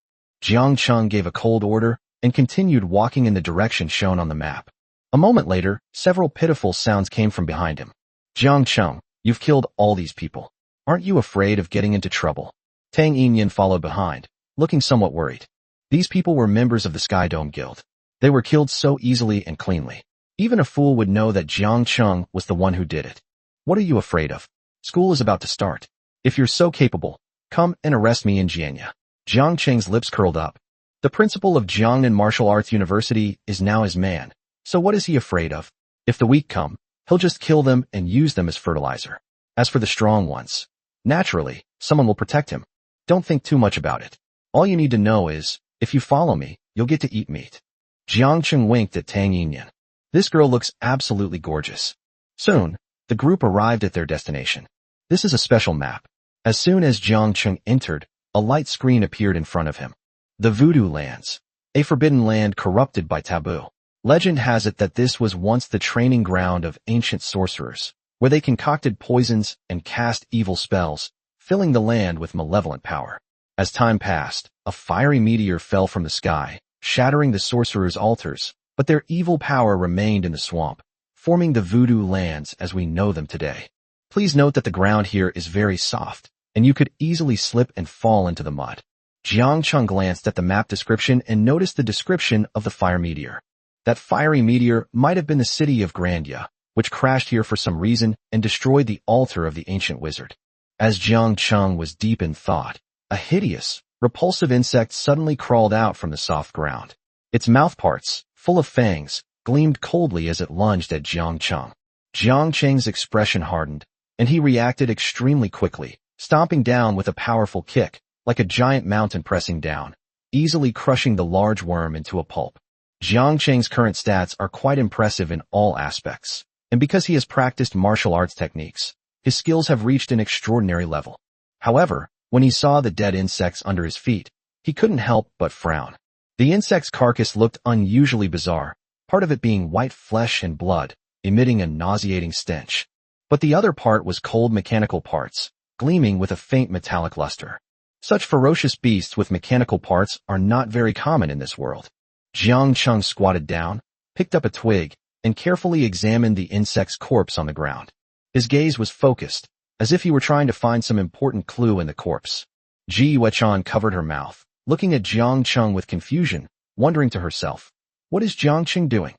Jiang Cheng gave a cold order and continued walking in the direction shown on the map. A moment later, several pitiful sounds came from behind him. Jiang Cheng, you've killed all these people. Aren't you afraid of getting into trouble? Tang Yinyan followed behind, looking somewhat worried. These people were members of the Sky Dome Guild. They were killed so easily and cleanly. Even a fool would know that Jiang Cheng was the one who did it. What are you afraid of? School is about to start. If you're so capable, come and arrest me in Jianya. Jiang Cheng's lips curled up. The principal of Jiangnan Martial Arts University is now his man, so what is he afraid of? If the weak come, he'll just kill them and use them as fertilizer. As for the strong ones, naturally, someone will protect him. Don't think too much about it. All you need to know is, if you follow me, you'll get to eat meat. Jiang Cheng winked at Tang Yinyan. This girl looks absolutely gorgeous. Soon, the group arrived at their destination. This is a special map. As soon as Jiang Cheng entered, a light screen appeared in front of him. The Voodoo Lands, a forbidden land corrupted by taboo. Legend has it that this was once the training ground of ancient sorcerers, where they concocted poisons and cast evil spells, filling the land with malevolent power. As time passed, a fiery meteor fell from the sky, shattering the sorcerers' altars, but their evil power remained in the swamp, forming the Voodoo Lands as we know them today. Please note that the ground here is very soft, and you could easily slip and fall into the mud. Jiang Cheng glanced at the map description and noticed the description of the fire meteor. That fiery meteor might have been the city of Grandia, which crashed here for some reason and destroyed the altar of the ancient wizard. As Jiang Cheng was deep in thought, a hideous, repulsive insect suddenly crawled out from the soft ground. Its mouthparts, full of fangs, gleamed coldly as it lunged at Jiang Cheng. Jiang Cheng's expression hardened, and he reacted extremely quickly, stomping down with a powerful kick, like a giant mountain pressing down, easily crushing the large worm into a pulp. Jiang Cheng's current stats are quite impressive in all aspects, and because he has practiced martial arts techniques, his skills have reached an extraordinary level. However, when he saw the dead insects under his feet, he couldn't help but frown. The insect's carcass looked unusually bizarre, part of it being white flesh and blood, emitting a nauseating stench. But the other part was cold mechanical parts, gleaming with a faint metallic luster. Such ferocious beasts with mechanical parts are not very common in this world. Jiang Cheng squatted down, picked up a twig, and carefully examined the insect's corpse on the ground. His gaze was focused, as if he were trying to find some important clue in the corpse. Ji Yuechan covered her mouth, looking at Jiang Cheng with confusion, wondering to herself, what is Jiang Cheng doing?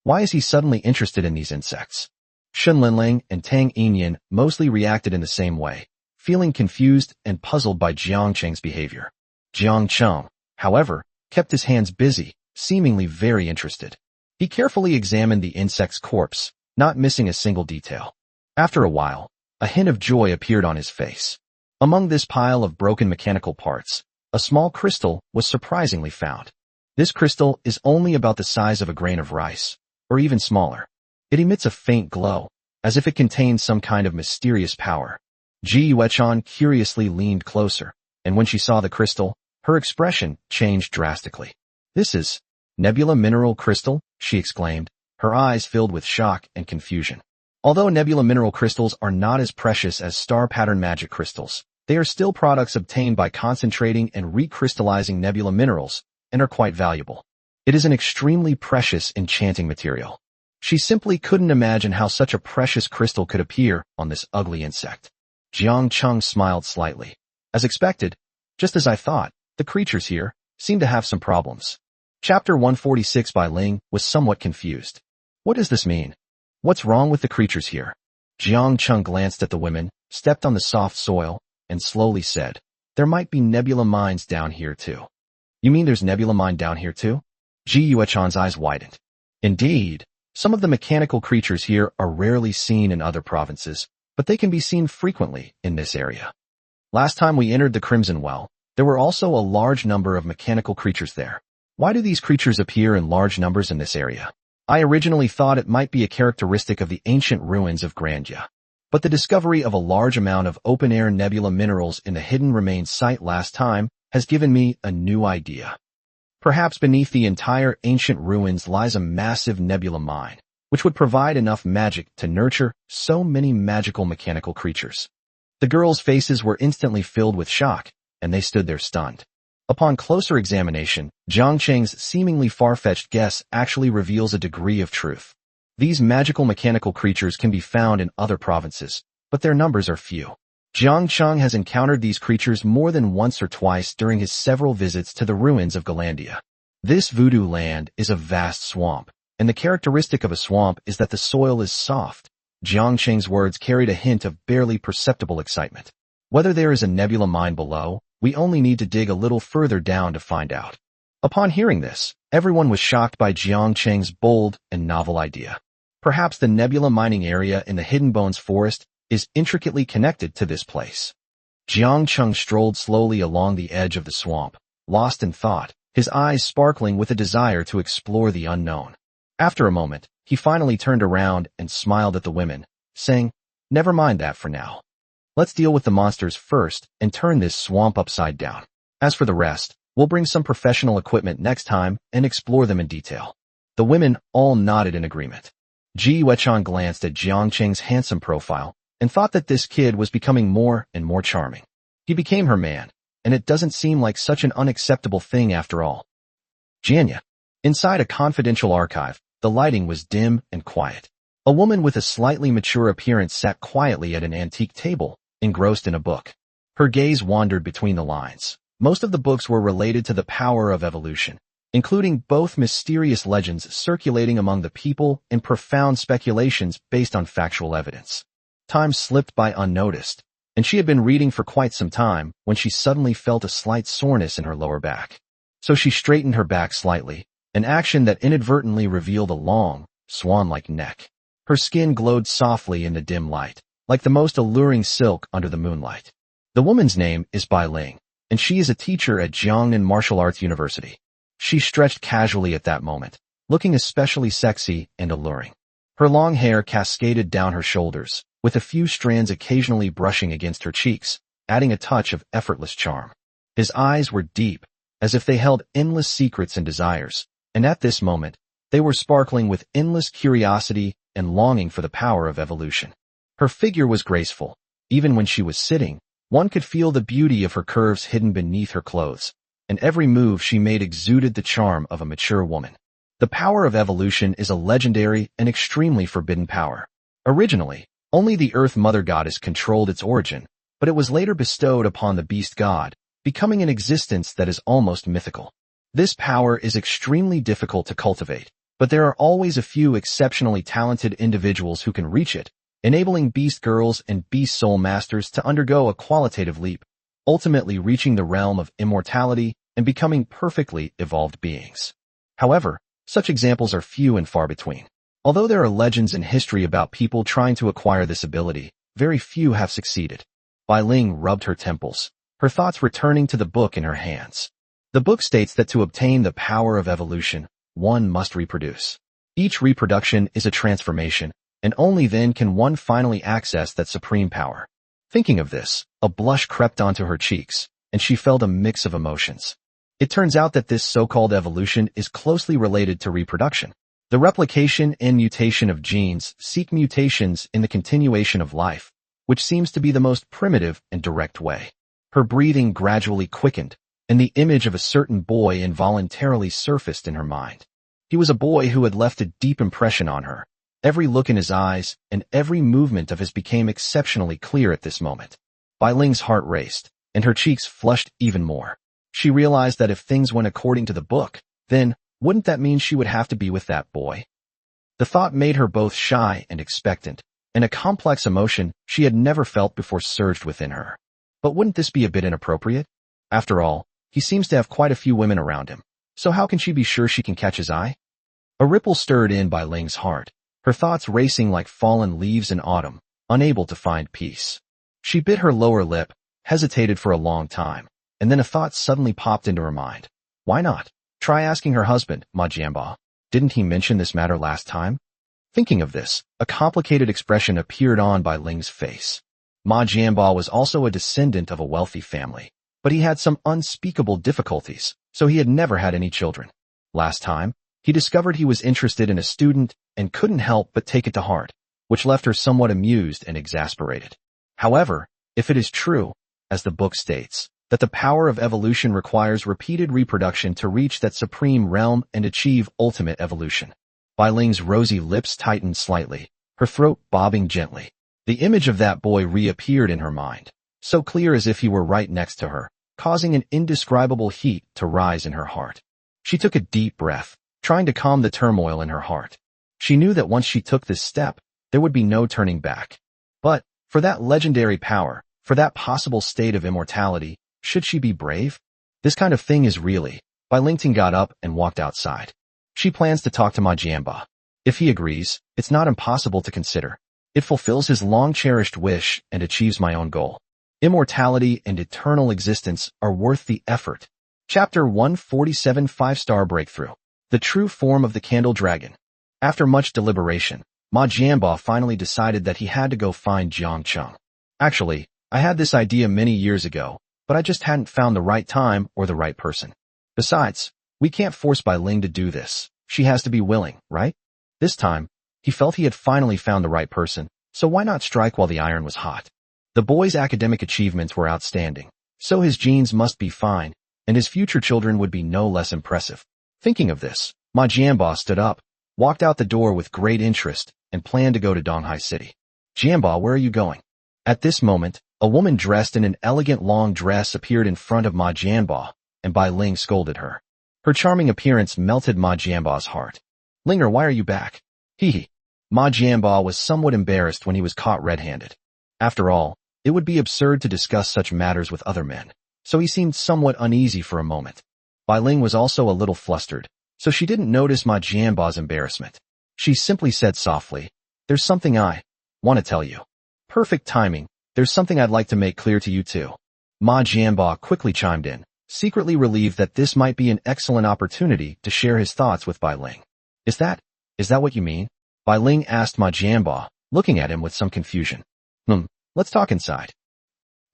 Why is he suddenly interested in these insects? Shun Linling and Tang Yinyan mostly reacted in the same way, feeling confused and puzzled by Jiang Cheng's behavior. Jiang Cheng, however, kept his hands busy, seemingly very interested. He carefully examined the insect's corpse, not missing a single detail. After a while, a hint of joy appeared on his face. Among this pile of broken mechanical parts, a small crystal was surprisingly found. This crystal is only about the size of a grain of rice, or even smaller. It emits a faint glow, as if it contains some kind of mysterious power. Ji Yuechan curiously leaned closer, and when she saw the crystal, her expression changed drastically. This is Nebula Mineral Crystal, she exclaimed, her eyes filled with shock and confusion. Although Nebula Mineral Crystals are not as precious as star pattern magic crystals, They are still products obtained by concentrating and recrystallizing nebula minerals and are quite valuable. It is an extremely precious enchanting material. She simply couldn't imagine how such a precious crystal could appear on this ugly insect. Jiang Cheng smiled slightly. As expected, just as I thought, the creatures here seem to have some problems. Chapter 146 by Ling was somewhat confused. What does this mean? What's wrong with the creatures here? Jiang Cheng glanced at the women, stepped on the soft soil, and slowly said, there might be nebula mines down here too. You mean there's nebula mine down here too? Ji Yuechan's eyes widened. Indeed, some of the mechanical creatures here are rarely seen in other provinces, but they can be seen frequently in this area. Last time we entered the Crimson Well, there were also a large number of mechanical creatures there. Why do these creatures appear in large numbers in this area? I originally thought it might be a characteristic of the ancient ruins of Grandia. But the discovery of a large amount of open-air nebula minerals in the hidden remains site last time has given me a new idea. Perhaps beneath the entire ancient ruins lies a massive nebula mine, which would provide enough magic to nurture so many magical mechanical creatures. The girls' faces were instantly filled with shock, and they stood there stunned. Upon closer examination, Jiang Cheng's seemingly far-fetched guess actually reveals a degree of truth. These magical mechanical creatures can be found in other provinces, but their numbers are few. Jiang Cheng has encountered these creatures more than once or twice during his several visits to the ruins of Galandia. This voodoo land is a vast swamp, and the characteristic of a swamp is that the soil is soft. Jiang Cheng's words carried a hint of barely perceptible excitement. Whether there is a nebula mine below, we only need to dig a little further down to find out. Upon hearing this, everyone was shocked by Jiang Cheng's bold and novel idea. Perhaps the nebula mining area in the Hidden Bones Forest is intricately connected to this place. Jiang Cheng strolled slowly along the edge of the swamp, lost in thought, his eyes sparkling with a desire to explore the unknown. After a moment, he finally turned around and smiled at the women, saying, never mind that for now. Let's deal with the monsters first and turn this swamp upside down. As for the rest, we'll bring some professional equipment next time and explore them in detail. The women all nodded in agreement. Ji Yuechan glanced at Jiang Cheng's handsome profile and thought that this kid was becoming more and more charming. He became her man, and it doesn't seem like such an unacceptable thing after all. Jianya. Inside a confidential archive, the lighting was dim and quiet. A woman with a slightly mature appearance sat quietly at an antique table, engrossed in a book. Her gaze wandered between the lines. Most of the books were related to the power of evolution, including both mysterious legends circulating among the people and profound speculations based on factual evidence. Time slipped by unnoticed, and she had been reading for quite some time when she suddenly felt a slight soreness in her lower back. So she straightened her back slightly, an action that inadvertently revealed a long, swan-like neck. Her skin glowed softly in the dim light, like the most alluring silk under the moonlight. The woman's name is Bai Ling, and she is a teacher at Jiangnan Martial Arts University. She stretched casually at that moment, looking especially sexy and alluring. Her long hair cascaded down her shoulders, with a few strands occasionally brushing against her cheeks, adding a touch of effortless charm. His eyes were deep, as if they held endless secrets and desires, and at this moment, they were sparkling with endless curiosity and longing for the power of evolution. Her figure was graceful. Even when she was sitting, one could feel the beauty of her curves hidden beneath her clothes, and every move she made exuded the charm of a mature woman. The power of evolution is a legendary and extremely forbidden power. Originally, only the Earth Mother Goddess controlled its origin, but it was later bestowed upon the Beast God, becoming an existence that is almost mythical. This power is extremely difficult to cultivate, but there are always a few exceptionally talented individuals who can reach it, enabling Beast Girls and Beast Soul Masters to undergo a qualitative leap, ultimately reaching the realm of immortality and becoming perfectly evolved beings. However, such examples are few and far between. Although there are legends in history about people trying to acquire this ability, very few have succeeded. Bai Ling rubbed her temples, her thoughts returning to the book in her hands. The book states that to obtain the power of evolution, one must reproduce. Each reproduction is a transformation, and only then can one finally access that supreme power. Thinking of this, a blush crept onto her cheeks, and she felt a mix of emotions. It turns out that this so-called evolution is closely related to reproduction. The replication and mutation of genes seek mutations in the continuation of life, which seems to be the most primitive and direct way. Her breathing gradually quickened, and the image of a certain boy involuntarily surfaced in her mind. He was a boy who had left a deep impression on her. Every look in his eyes and every movement of his became exceptionally clear at this moment. Bai Ling's heart raced, and her cheeks flushed even more. She realized that if things went according to the book, then wouldn't that mean she would have to be with that boy? The thought made her both shy and expectant, and a complex emotion she had never felt before surged within her. But wouldn't this be a bit inappropriate? After all, he seems to have quite a few women around him, so how can she be sure she can catch his eye? A ripple stirred in Bai Ling's heart, her thoughts racing like fallen leaves in autumn, unable to find peace. She bit her lower lip, hesitated for a long time, and then a thought suddenly popped into her mind. Why not? Try asking her husband, Ma Jianba. Didn't he mention this matter last time? Thinking of this, a complicated expression appeared on Bai Ling's face. Ma Jianba was also a descendant of a wealthy family, but he had some unspeakable difficulties, so he had never had any children. Last time, he discovered he was interested in a student and couldn't help but take it to heart, which left her somewhat amused and exasperated. However, if it is true, as the book states, that the power of evolution requires repeated reproduction to reach that supreme realm and achieve ultimate evolution. Bai Ling's rosy lips tightened slightly, her throat bobbing gently. The image of that boy reappeared in her mind, so clear as if he were right next to her, causing an indescribable heat to rise in her heart. She took a deep breath, trying to calm the turmoil in her heart. She knew that once she took this step, there would be no turning back. But, for that legendary power, for that possible state of immortality, should she be brave? This kind of thing is really. Bai Ling got up and walked outside. She plans to talk to Ma Jianba. If he agrees, it's not impossible to consider. It fulfills his long-cherished wish and achieves my own goal. Immortality and eternal existence are worth the effort. Chapter 147 5-Star Breakthrough. The True Form of the Candle Dragon. After much deliberation, Ma Jianba finally decided that he had to go find Jiang Cheng. Actually, I had this idea many years ago, but I just hadn't found the right time or the right person. Besides, we can't force Bai Ling to do this. She has to be willing, right? This time, he felt he had finally found the right person, so why not strike while the iron was hot? The boy's academic achievements were outstanding, so his genes must be fine, and his future children would be no less impressive. Thinking of this, Ma Jianba stood up, walked out the door with great interest, and planned to go to Donghai City. Jianba, where are you going? At this moment, a woman dressed in an elegant long dress appeared in front of Ma Jianba, and Bai Ling scolded her. Her charming appearance melted Ma Jianba's heart. Linger, why are you back? Hee. Ma Jianba was somewhat embarrassed when he was caught red-handed. After all, it would be absurd to discuss such matters with other men, so he seemed somewhat uneasy for a moment. Bai Ling was also a little flustered, so she didn't notice Ma Jianba's embarrassment. She simply said softly, "There's something I want to tell you." Perfect timing. There's something I'd like to make clear to you too. Ma Jianba quickly chimed in, secretly relieved that this might be an excellent opportunity to share his thoughts with Bai Ling. Is that what you mean? Bai Ling asked Ma Jianba, looking at him with some confusion. Let's talk inside.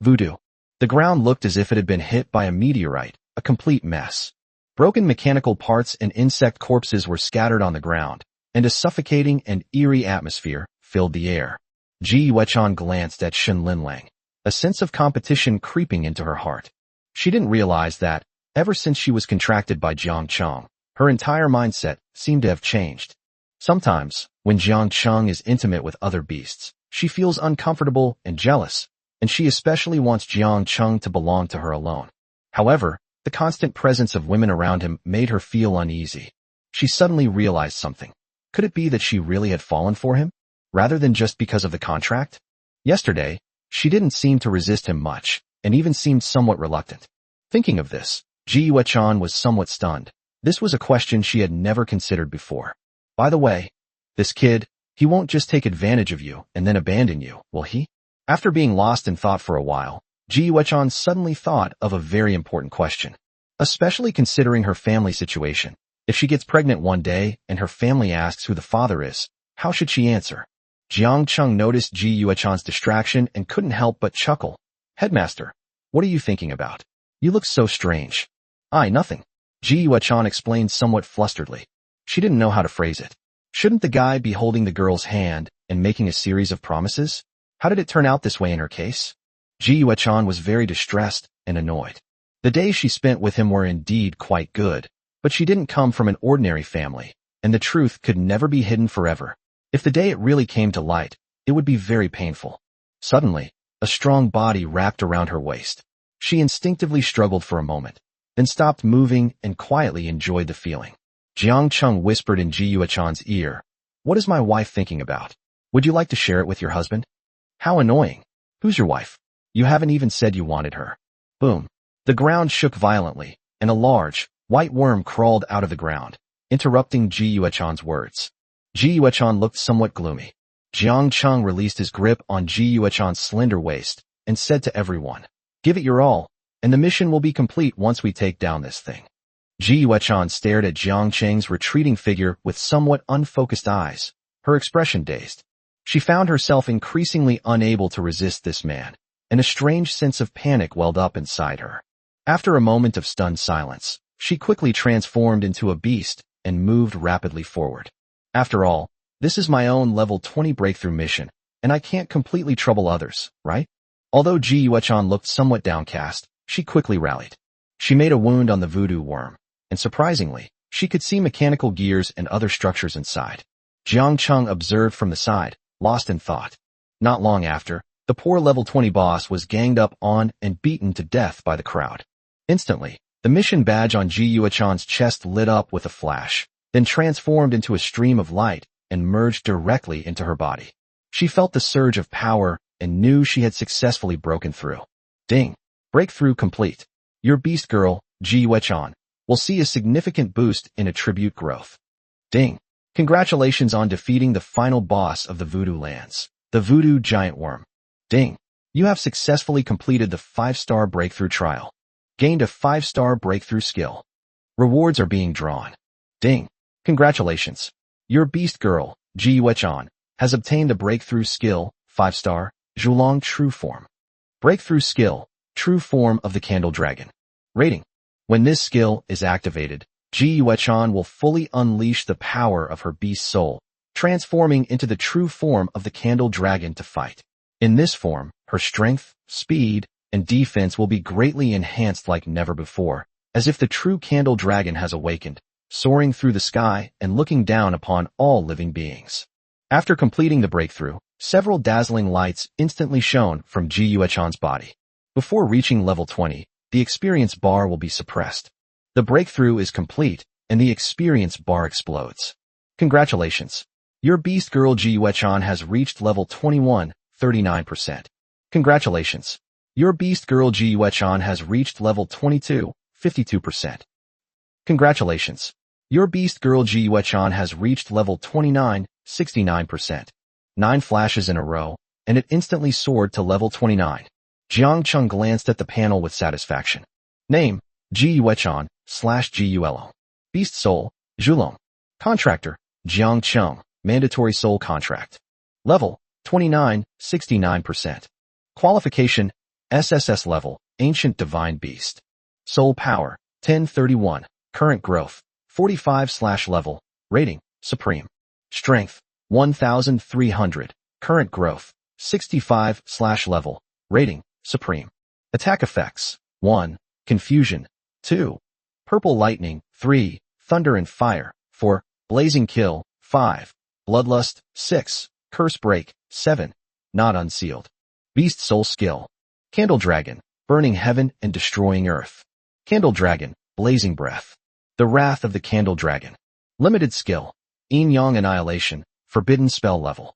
Voodoo. The ground looked as if it had been hit by a meteorite, a complete mess. Broken mechanical parts and insect corpses were scattered on the ground, and a suffocating and eerie atmosphere filled the air. Ji Yuechan glanced at Shen Linlang, a sense of competition creeping into her heart. She didn't realize that, ever since she was contracted by Jiang Cheng, her entire mindset seemed to have changed. Sometimes, when Jiang Cheng is intimate with other beasts, she feels uncomfortable and jealous, and she especially wants Jiang Cheng to belong to her alone. However, the constant presence of women around him made her feel uneasy. She suddenly realized something. Could it be that she really had fallen for him, rather than just because of the contract? Yesterday, she didn't seem to resist him much, and even seemed somewhat reluctant. Thinking of this, Ji Yuechan was somewhat stunned. This was a question she had never considered before. By the way, this kid, he won't just take advantage of you and then abandon you, will he? After being lost in thought for a while, Ji Yuechan suddenly thought of a very important question. Especially considering her family situation. If she gets pregnant one day and her family asks who the father is, how should she answer? Jiang Cheng noticed Ji Yuechan's distraction and couldn't help but chuckle. Headmaster, what are you thinking about? You look so strange. Nothing. Ji Yuechan explained somewhat flusteredly. She didn't know how to phrase it. Shouldn't the guy be holding the girl's hand and making a series of promises? How did it turn out this way in her case? Ji Yuechan was very distressed and annoyed. The days she spent with him were indeed quite good, but she didn't come from an ordinary family, and the truth could never be hidden forever. If the day it really came to light, it would be very painful. Suddenly, a strong body wrapped around her waist. She instinctively struggled for a moment, then stopped moving and quietly enjoyed the feeling. Jiang Chung whispered in Ji Yuechan's ear, "What is my wife thinking about? Would you like to share it with your husband?" "How annoying. Who's your wife? You haven't even said you wanted her." Boom. The ground shook violently, and a large, white worm crawled out of the ground, interrupting Ji Yuechan's words. Ji Yuechan looked somewhat gloomy. Jiang Chung released his grip on Ji Yuechan's slender waist and said to everyone, "Give it your all, and the mission will be complete once we take down this thing." Ji Yuechan stared at Jiang Cheng's retreating figure with somewhat unfocused eyes, her expression dazed. She found herself increasingly unable to resist this man, and a strange sense of panic welled up inside her. After a moment of stunned silence, she quickly transformed into a beast and moved rapidly forward. After all, this is my own level 20 breakthrough mission, and I can't completely trouble others, right? Although Ji Yuechan looked somewhat downcast, she quickly rallied. She made a wound on the voodoo worm, and surprisingly, she could see mechanical gears and other structures inside. Jiang Chung observed from the side, lost in thought. Not long after, the poor level 20 boss was ganged up on and beaten to death by the crowd. Instantly, the mission badge on Ji Yuechan's chest lit up with a flash, then transformed into a stream of light and merged directly into her body. She felt the surge of power and knew she had successfully broken through. Ding! Breakthrough complete. Your beast girl, Ji Yuechan, will see a significant boost in attribute growth. Ding! Congratulations on defeating the final boss of the Voodoo Lands, the Voodoo Giant Worm. Ding! You have successfully completed the 5-star breakthrough trial. Gained a 5-star breakthrough skill. Rewards are being drawn. Ding! Congratulations. Your beast girl, Ji Yuechan, has obtained the breakthrough skill, 5-star, Zhulong True Form. Breakthrough skill, True Form of the Candle Dragon. Rating. When this skill is activated, Ji Yuechan will fully unleash the power of her beast soul, transforming into the true form of the Candle Dragon to fight. In this form, her strength, speed, and defense will be greatly enhanced like never before, as if the true Candle Dragon has awakened, soaring through the sky and looking down upon all living beings. After completing the breakthrough, several dazzling lights instantly shone from Ji Yuechan's body. Before reaching level 20, the experience bar will be suppressed. The breakthrough is complete, and the experience bar explodes. Congratulations. Your beast girl Ji Yuechan has reached level 21, 39%. Congratulations. Your beast girl Ji Yuechan has reached level 22, 52%. Congratulations. Your beast girl Ji Yuechan has reached level 29, 69%. 9 flashes in a row, and it instantly soared to level 29. Jiang Chung glanced at the panel with satisfaction. Name, Ji Yuechan, /GULO. Beast Soul, Zhulong. Contractor, Jiang Chung, Mandatory Soul Contract. Level, 29, 69%. Qualification, SSS level, Ancient Divine Beast. Soul Power, 1031. Current Growth, 45/level. Rating, Supreme. Strength, 1300. Current Growth, 65/level. Rating, Supreme. Attack Effects, 1. Confusion, 2. Purple Lightning, 3. Thunder and Fire, 4. Blazing Kill, 5. Bloodlust, 6. Curse Break, 7. Not Unsealed. Beast Soul Skill. Candle Dragon, Burning Heaven and Destroying Earth. Candle Dragon, Blazing Breath. The Wrath of the Candle Dragon. Limited Skill. Yin Yang Annihilation, Forbidden Spell Level.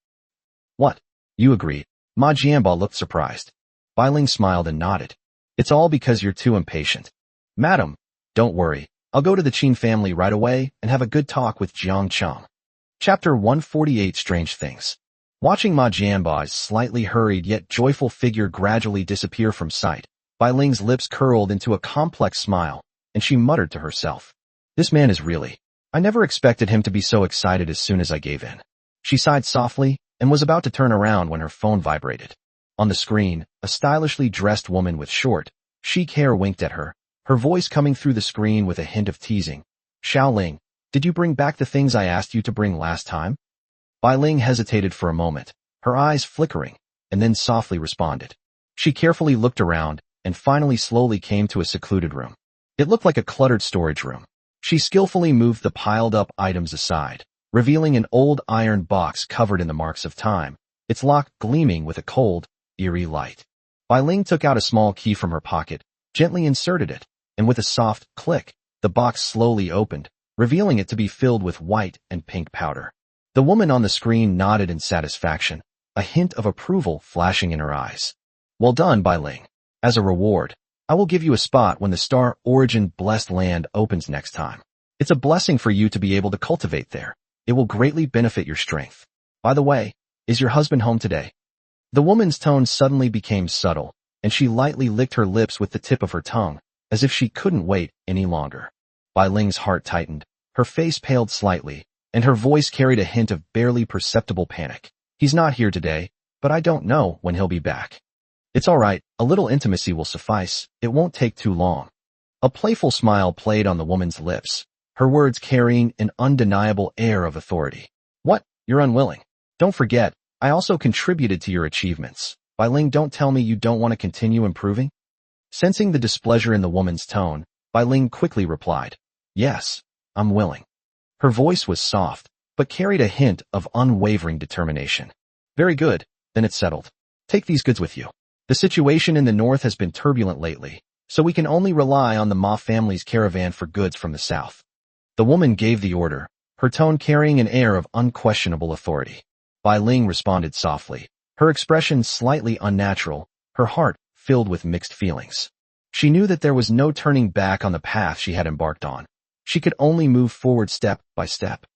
What? You agreed? Ma Jianba looked surprised. Bai Ling smiled and nodded. It's all because you're too impatient. Madam, don't worry. I'll go to the Qin family right away and have a good talk with Jiang Chung. Chapter 148 Strange Things. Watching Ma Jianba's slightly hurried yet joyful figure gradually disappear from sight, Bai Ling's lips curled into a complex smile, and she muttered to herself. This man is really... I never expected him to be so excited as soon as I gave in. She sighed softly and was about to turn around when her phone vibrated. On the screen, a stylishly dressed woman with short, chic hair winked at her, her voice coming through the screen with a hint of teasing. Xiao Ling, did you bring back the things I asked you to bring last time? Bai Ling hesitated for a moment, her eyes flickering, and then softly responded. She carefully looked around and finally slowly came to a secluded room. It looked like a cluttered storage room. She skillfully moved the piled-up items aside, revealing an old iron box covered in the marks of time, its lock gleaming with a cold, eerie light. Bai Ling took out a small key from her pocket, gently inserted it, and with a soft click, the box slowly opened, revealing it to be filled with white and pink powder. The woman on the screen nodded in satisfaction, a hint of approval flashing in her eyes. Well done, Bai Ling. As a reward, I will give you a spot when the Star Origin Blessed Land opens next time. It's a blessing for you to be able to cultivate there. It will greatly benefit your strength. By the way, is your husband home today? The woman's tone suddenly became subtle, and she lightly licked her lips with the tip of her tongue, as if she couldn't wait any longer. Bai Ling's heart tightened, her face paled slightly, and her voice carried a hint of barely perceptible panic. He's not here today, but I don't know when he'll be back. It's all right, a little intimacy will suffice, it won't take too long. A playful smile played on the woman's lips, her words carrying an undeniable air of authority. What? You're unwilling. Don't forget, I also contributed to your achievements. Bai Ling, don't tell me you don't want to continue improving? Sensing the displeasure in the woman's tone, Bai Ling quickly replied, Yes, I'm willing. Her voice was soft, but carried a hint of unwavering determination. Very good, then it's settled. Take these goods with you. The situation in the north has been turbulent lately, so we can only rely on the Ma family's caravan for goods from the south. The woman gave the order, her tone carrying an air of unquestionable authority. Bai Ling responded softly, her expression slightly unnatural, her heart filled with mixed feelings. She knew that there was no turning back on the path she had embarked on. She could only move forward step by step.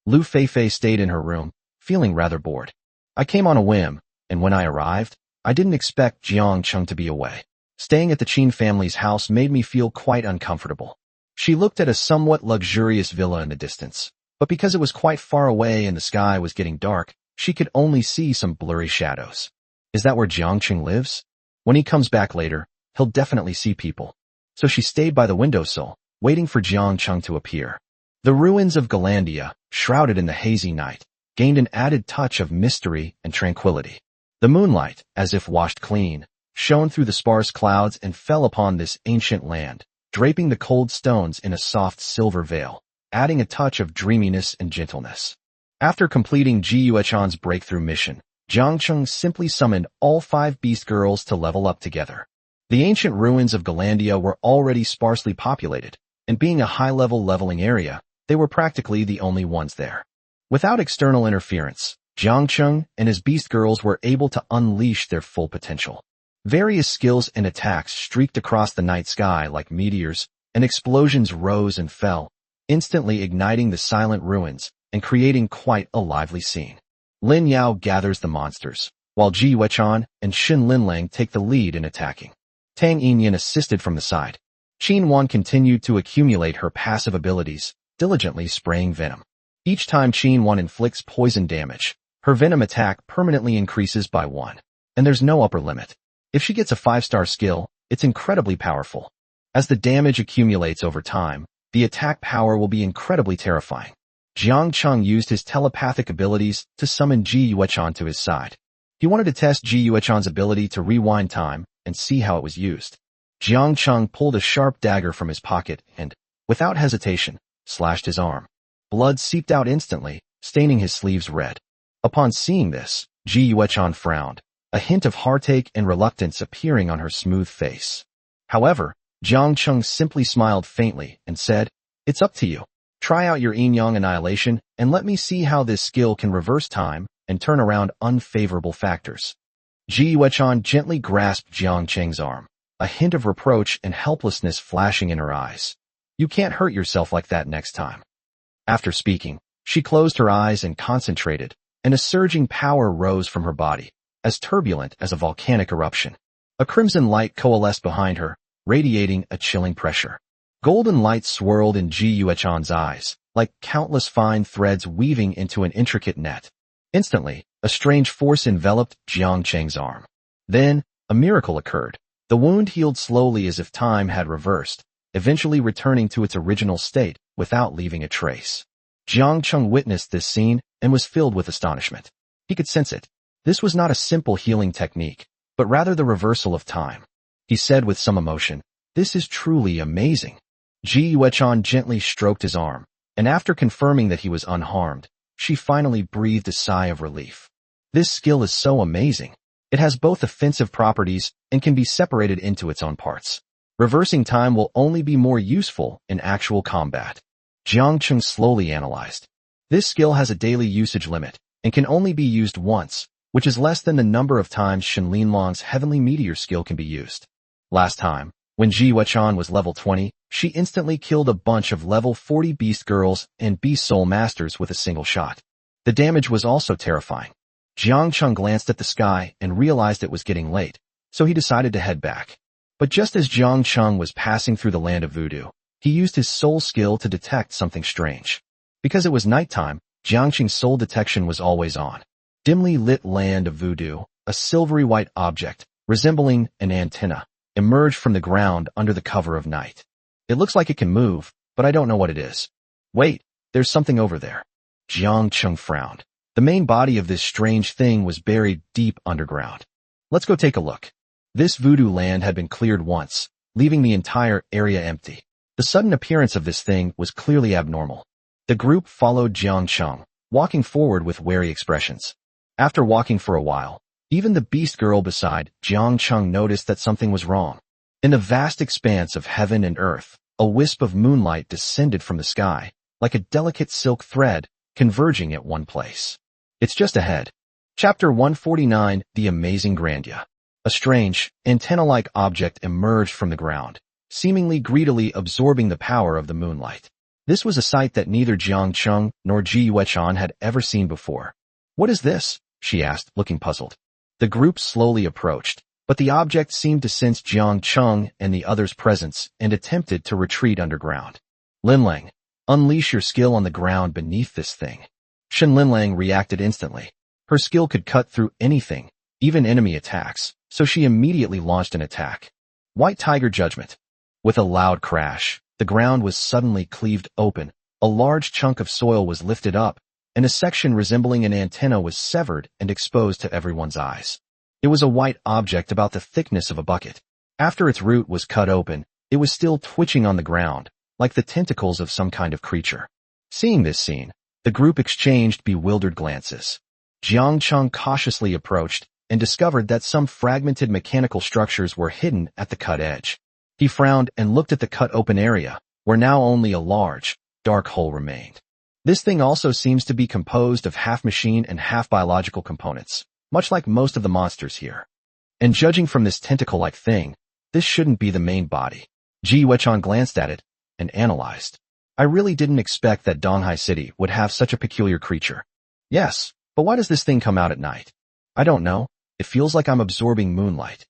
Lu Feifei stayed in her room, feeling rather bored. I came on a whim, and when I arrived, I didn't expect Jiang Cheng to be away. Staying at the Qin family's house made me feel quite uncomfortable. She looked at a somewhat luxurious villa in the distance, but because it was quite far away and the sky was getting dark, she could only see some blurry shadows. Is that where Jiang Cheng lives? When he comes back later, he'll definitely see people. So she stayed by the windowsill, waiting for Jiang Cheng to appear. The ruins of Galandia, shrouded in the hazy night, gained an added touch of mystery and tranquility. The moonlight, as if washed clean, shone through the sparse clouds and fell upon this ancient land, draping the cold stones in a soft silver veil, adding a touch of dreaminess and gentleness. After completing Ji Yuechan's breakthrough mission, Jiang Cheng simply summoned all 5 beast girls to level up together. The ancient ruins of Galandia were already sparsely populated, and being a high-level leveling area, they were practically the only ones there. Without external interference, Jiang Cheng and his beast girls were able to unleash their full potential. Various skills and attacks streaked across the night sky like meteors, and explosions rose and fell, instantly igniting the silent ruins and creating quite a lively scene. Lin Yao gathers the monsters, while Ji Yuechan and Xin Linlang take the lead in attacking. Tang Yinyan assisted from the side. Qin Wan continued to accumulate her passive abilities, diligently spraying venom. Each time Qin Wan inflicts poison damage, her venom attack permanently increases by 1, and there's no upper limit. If she gets a 5-star skill, it's incredibly powerful. As the damage accumulates over time, the attack power will be incredibly terrifying. Jiang Cheng used his telepathic abilities to summon Ji Yuechan to his side. He wanted to test Ji Yuechan's ability to rewind time and see how it was used. Jiang Cheng pulled a sharp dagger from his pocket and, without hesitation, slashed his arm. Blood seeped out instantly, staining his sleeves red. Upon seeing this, Ji Yuechan frowned, a hint of heartache and reluctance appearing on her smooth face. However, Jiang Cheng simply smiled faintly and said, It's up to you. Try out your yin-yang annihilation and let me see how this skill can reverse time and turn around unfavorable factors. Ji Yuechan gently grasped Jiang Cheng's arm, a hint of reproach and helplessness flashing in her eyes. You can't hurt yourself like that next time. After speaking, she closed her eyes and concentrated, and a surging power rose from her body, as turbulent as a volcanic eruption. A crimson light coalesced behind her, radiating a chilling pressure. Golden light swirled in Ji Yuechan's eyes, like countless fine threads weaving into an intricate net. Instantly, a strange force enveloped Jiang Cheng's arm. Then, a miracle occurred. The wound healed slowly as if time had reversed, eventually returning to its original state without leaving a trace. Jiang Cheng witnessed this scene and was filled with astonishment. He could sense it. This was not a simple healing technique. but rather the reversal of time. He said with some emotion, "This is truly amazing." Ji Yuechan gently stroked his arm, and after confirming that he was unharmed, she finally breathed a sigh of relief. This skill is so amazing. It has both offensive properties and can be separated into its own parts. Reversing time will only be more useful in actual combat. Jiang Cheng slowly analyzed. This skill has a daily usage limit and can only be used once, which is less than the number of times Shen Linlong's Heavenly Meteor skill can be used. Last time, when Ji Yuechan was level 20, she instantly killed a bunch of level 40 Beast Girls and Beast Soul Masters with a single shot. The damage was also terrifying. Jiang Cheng glanced at the sky and realized it was getting late, so he decided to head back. But just as Jiang Cheng was passing through the land of voodoo, he used his soul skill to detect something strange. Because it was nighttime, Jiang Cheng's soul detection was always on. Dimly lit land of voodoo, a silvery white object, resembling an antenna, emerged from the ground under the cover of night. It looks like it can move, but I don't know what it is. Wait, there's something over there. Jiang Cheng frowned. The main body of this strange thing was buried deep underground. Let's go take a look. This voodoo land had been cleared once, leaving the entire area empty. The sudden appearance of this thing was clearly abnormal. The group followed Jiang Cheng, walking forward with wary expressions. After walking for a while, even the beast girl beside Jiang Cheng noticed that something was wrong. In the vast expanse of heaven and earth, a wisp of moonlight descended from the sky, like a delicate silk thread, converging at one place. It's just ahead. Chapter 149, The Amazing Grandia. A strange, antenna-like object emerged from the ground, seemingly greedily absorbing the power of the moonlight. This was a sight that neither Jiang Cheng nor Ji Yuechan had ever seen before. "What is this?" she asked, looking puzzled. The group slowly approached, but the object seemed to sense Jiang Cheng and the others' presence and attempted to retreat underground. "Linlang, unleash your skill on the ground beneath this thing." Shen Linlang reacted instantly. Her skill could cut through anything, even enemy attacks, so she immediately launched an attack. White Tiger Judgment. With a loud crash, the ground was suddenly cleaved open, a large chunk of soil was lifted up, and a section resembling an antenna was severed and exposed to everyone's eyes. It was a white object about the thickness of a bucket. After its root was cut open, it was still twitching on the ground, like the tentacles of some kind of creature. Seeing this scene, the group exchanged bewildered glances. Jiang Cheng cautiously approached and discovered that some fragmented mechanical structures were hidden at the cut edge. He frowned and looked at the cut open area, where now only a large, dark hole remained. This thing also seems to be composed of half machine and half biological components, much like most of the monsters here. And judging from this tentacle-like thing, this shouldn't be the main body. Ji Yuechan glanced at it and analyzed. "I really didn't expect that Donghai City would have such a peculiar creature." "Yes, but why does this thing come out at night?" "I don't know. It feels like I'm absorbing moonlight."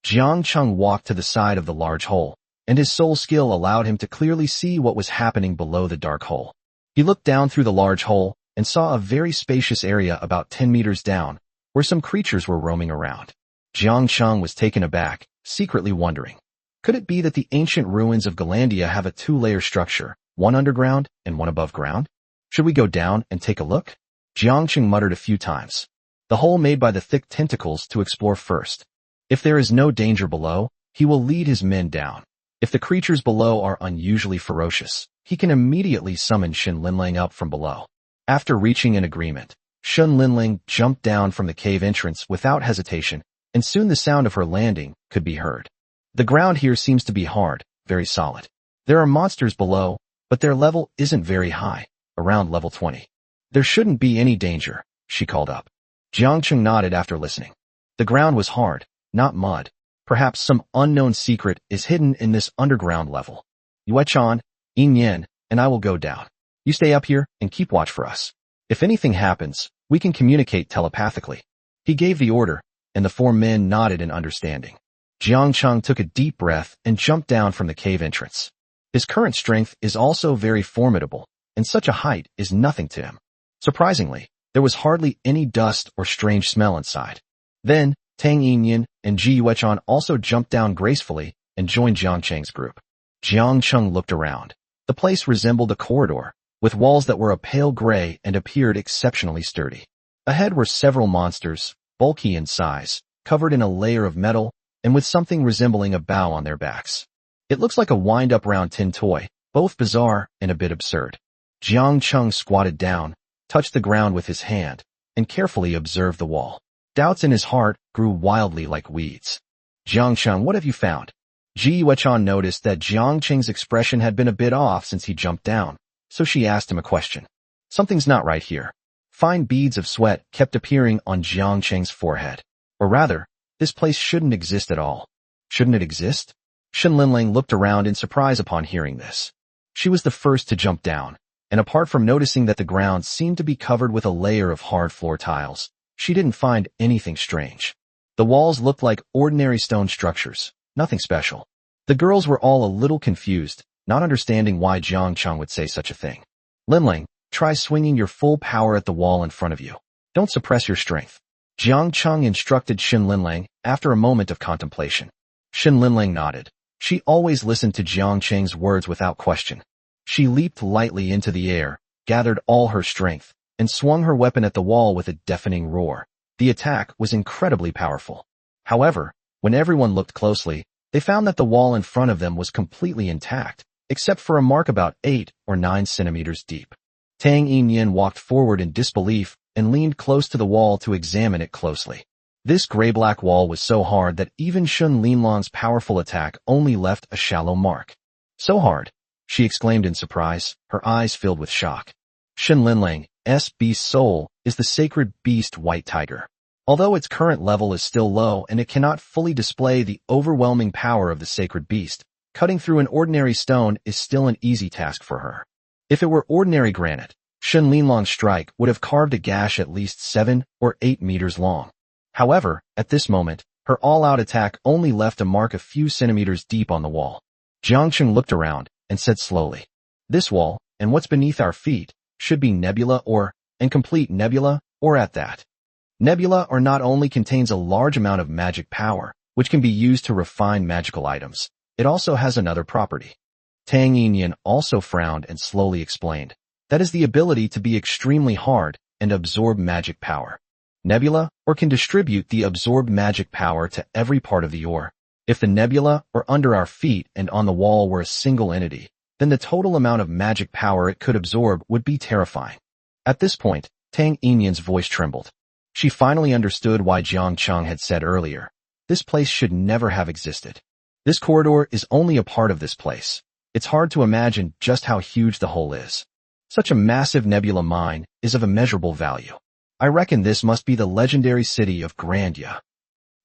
Jiang Cheng walked to the side of the large hole, and his soul skill allowed him to clearly see what was happening below the dark hole. He looked down through the large hole and saw a very spacious area about 10 meters down, where some creatures were roaming around. Jiang Cheng was taken aback, secretly wondering, could it be that the ancient ruins of Galandia have a two-layer structure, one underground and one above ground? Should we go down and take a look? Jiang Cheng muttered a few times. The hole made by the thick tentacles to explore first. If there is no danger below, he will lead his men down. If the creatures below are unusually ferocious, he can immediately summon Shen Linlang up from below. After reaching an agreement, Shen Linlang jumped down from the cave entrance without hesitation, and soon the sound of her landing could be heard. The ground here seems to be hard, very solid. There are monsters below, but their level isn't very high, around level 20. "There shouldn't be any danger," she called up. Jiang Cheng nodded after listening. The ground was hard, not mud. Perhaps some unknown secret is hidden in this underground level. "Yuechan, Yin Yen, and I will go down. You stay up here and keep watch for us. If anything happens, we can communicate telepathically." He gave the order, and the four men nodded in understanding. Jiang Cheng took a deep breath and jumped down from the cave entrance. His current strength is also very formidable, and such a height is nothing to him. Surprisingly, there was hardly any dust or strange smell inside. Then, Tang Yinyan and Ji Yuechan also jumped down gracefully and joined Jiang Cheng's group. Jiang Cheng looked around. The place resembled a corridor, with walls that were a pale gray and appeared exceptionally sturdy. Ahead were several monsters, bulky in size, covered in a layer of metal, and with something resembling a bow on their backs. It looks like a wind-up round tin toy, both bizarre and a bit absurd. Jiang Chung squatted down, touched the ground with his hand, and carefully observed the wall. Doubts in his heart grew wildly like weeds. Jiang Chung, what have you found? Ji Yuechan noticed that Jiang Cheng's expression had been a bit off since he jumped down, so she asked him a question. Something's not right here. Fine beads of sweat kept appearing on Jiang Cheng's forehead. Or rather, this place shouldn't exist at all. Shouldn't it exist? Shen Linling looked around in surprise upon hearing this. She was the first to jump down, and apart from noticing that the ground seemed to be covered with a layer of hard floor tiles, she didn't find anything strange. The walls looked like ordinary stone structures, nothing special. The girls were all a little confused, not understanding why Jiang Chung would say such a thing. Linling, try swinging your full power at the wall in front of you. Don't suppress your strength. Jiang Chung instructed Shen Linling after a moment of contemplation. Shen Linling nodded. She always listened to Jiang Cheng's words without question. She leaped lightly into the air, gathered all her strength, and swung her weapon at the wall with a deafening roar. The attack was incredibly powerful. However, when everyone looked closely, they found that the wall in front of them was completely intact, except for a mark about 8 or 9 centimeters deep. Tang Yinyan walked forward in disbelief and leaned close to the wall to examine it closely. This gray-black wall was so hard that even Shun Linlong's powerful attack only left a shallow mark. So hard, she exclaimed in surprise, her eyes filled with shock. Shen Linlang's beast soul is the sacred beast white tiger. Although its current level is still low and it cannot fully display the overwhelming power of the sacred beast, cutting through an ordinary stone is still an easy task for her. If it were ordinary granite, Shen Linlong's strike would have carved a gash at least 7 or 8 meters long. However, at this moment, her all-out attack only left a mark a few centimeters deep on the wall. Jiang Cheng looked around and said slowly, "This wall, and what's beneath our feet, should be nebula and complete nebula, or at that. Nebula not only contains a large amount of magic power, which can be used to refine magical items, it also has another property." Tang Yinyan also frowned and slowly explained, "That is the ability to be extremely hard and absorb magic power. Nebula can distribute the absorbed magic power to every part of the ore. If the nebula under our feet and on the wall were a single entity, then the total amount of magic power it could absorb would be terrifying." At this point, Tang Yinyan's voice trembled. She finally understood why Jiang Cheng had said earlier, "This place should never have existed. This corridor is only a part of this place. It's hard to imagine just how huge the whole is. Such a massive nebula mine is of immeasurable value. I reckon this must be the legendary city of Grandia."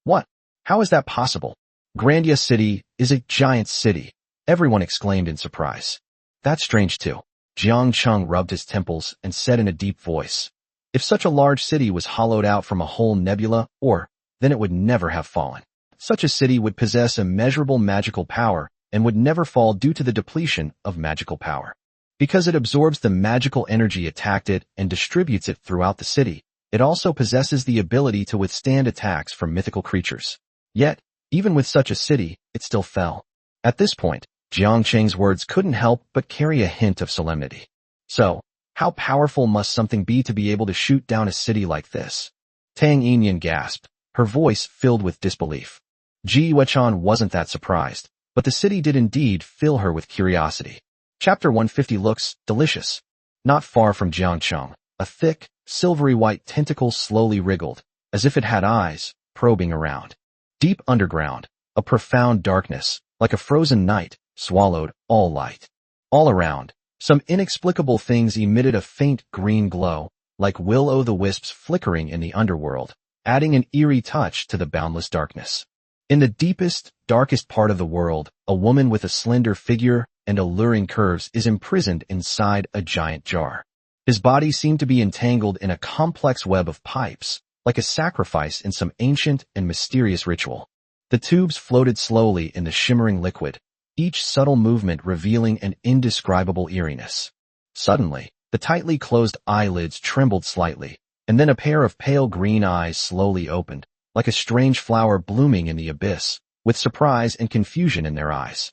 "What? How is that possible? Grandia City is a giant city," everyone exclaimed in surprise. "That's strange too." Jiang Cheng rubbed his temples and said in a deep voice, "If such a large city was hollowed out from a whole nebula, then it would never have fallen. Such a city would possess immeasurable magical power and would never fall due to the depletion of magical power. Because it absorbs the magical energy attacked it and distributes it throughout the city, it also possesses the ability to withstand attacks from mythical creatures. Yet, even with such a city, it still fell." At this point, Jiang Cheng's words couldn't help but carry a hint of solemnity. "So, how powerful must something be to be able to shoot down a city like this?" Tang Yinyan gasped, her voice filled with disbelief. Ji Yuechan wasn't that surprised, but the city did indeed fill her with curiosity. Chapter 150 looks delicious. Not far from Jiang Cheng, a thick, silvery white tentacle slowly wriggled, as if it had eyes, probing around. Deep underground, a profound darkness, like a frozen night, swallowed all light. All around, some inexplicable things emitted a faint green glow, like will-o'-the-wisps flickering in the underworld, adding an eerie touch to the boundless darkness. In the deepest, darkest part of the world, a woman with a slender figure and alluring curves is imprisoned inside a giant jar. His body seemed to be entangled in a complex web of pipes, like a sacrifice in some ancient and mysterious ritual. The tubes floated slowly in the shimmering liquid, each subtle movement revealing an indescribable eeriness. Suddenly, the tightly closed eyelids trembled slightly, and then a pair of pale green eyes slowly opened, like a strange flower blooming in the abyss, with surprise and confusion in their eyes.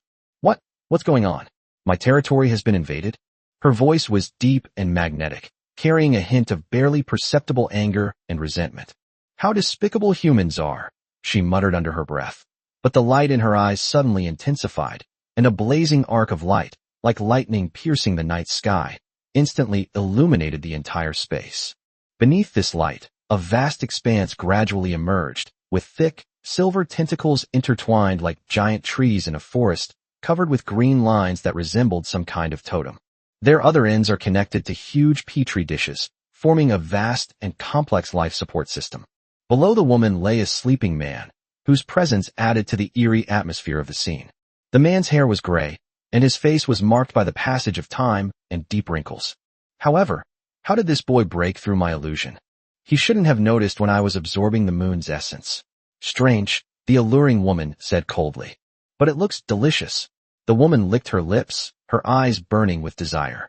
What's going on? My territory has been invaded?" Her voice was deep and magnetic, carrying a hint of barely perceptible anger and resentment. "How despicable humans are!" she muttered under her breath. But the light in her eyes suddenly intensified, and a blazing arc of light, like lightning piercing the night sky, instantly illuminated the entire space. Beneath this light, a vast expanse gradually emerged, with thick, silver tentacles intertwined like giant trees in a forest, covered with green lines that resembled some kind of totem. Their other ends are connected to huge petri dishes, forming a vast and complex life support system. Below the woman lay a sleeping man, whose presence added to the eerie atmosphere of the scene. The man's hair was gray, and his face was marked by the passage of time and deep wrinkles. However, how did this boy break through my illusion? He shouldn't have noticed when I was absorbing the moon's essence. Strange, the alluring woman said coldly. But it looks delicious. The woman licked her lips, her eyes burning with desire.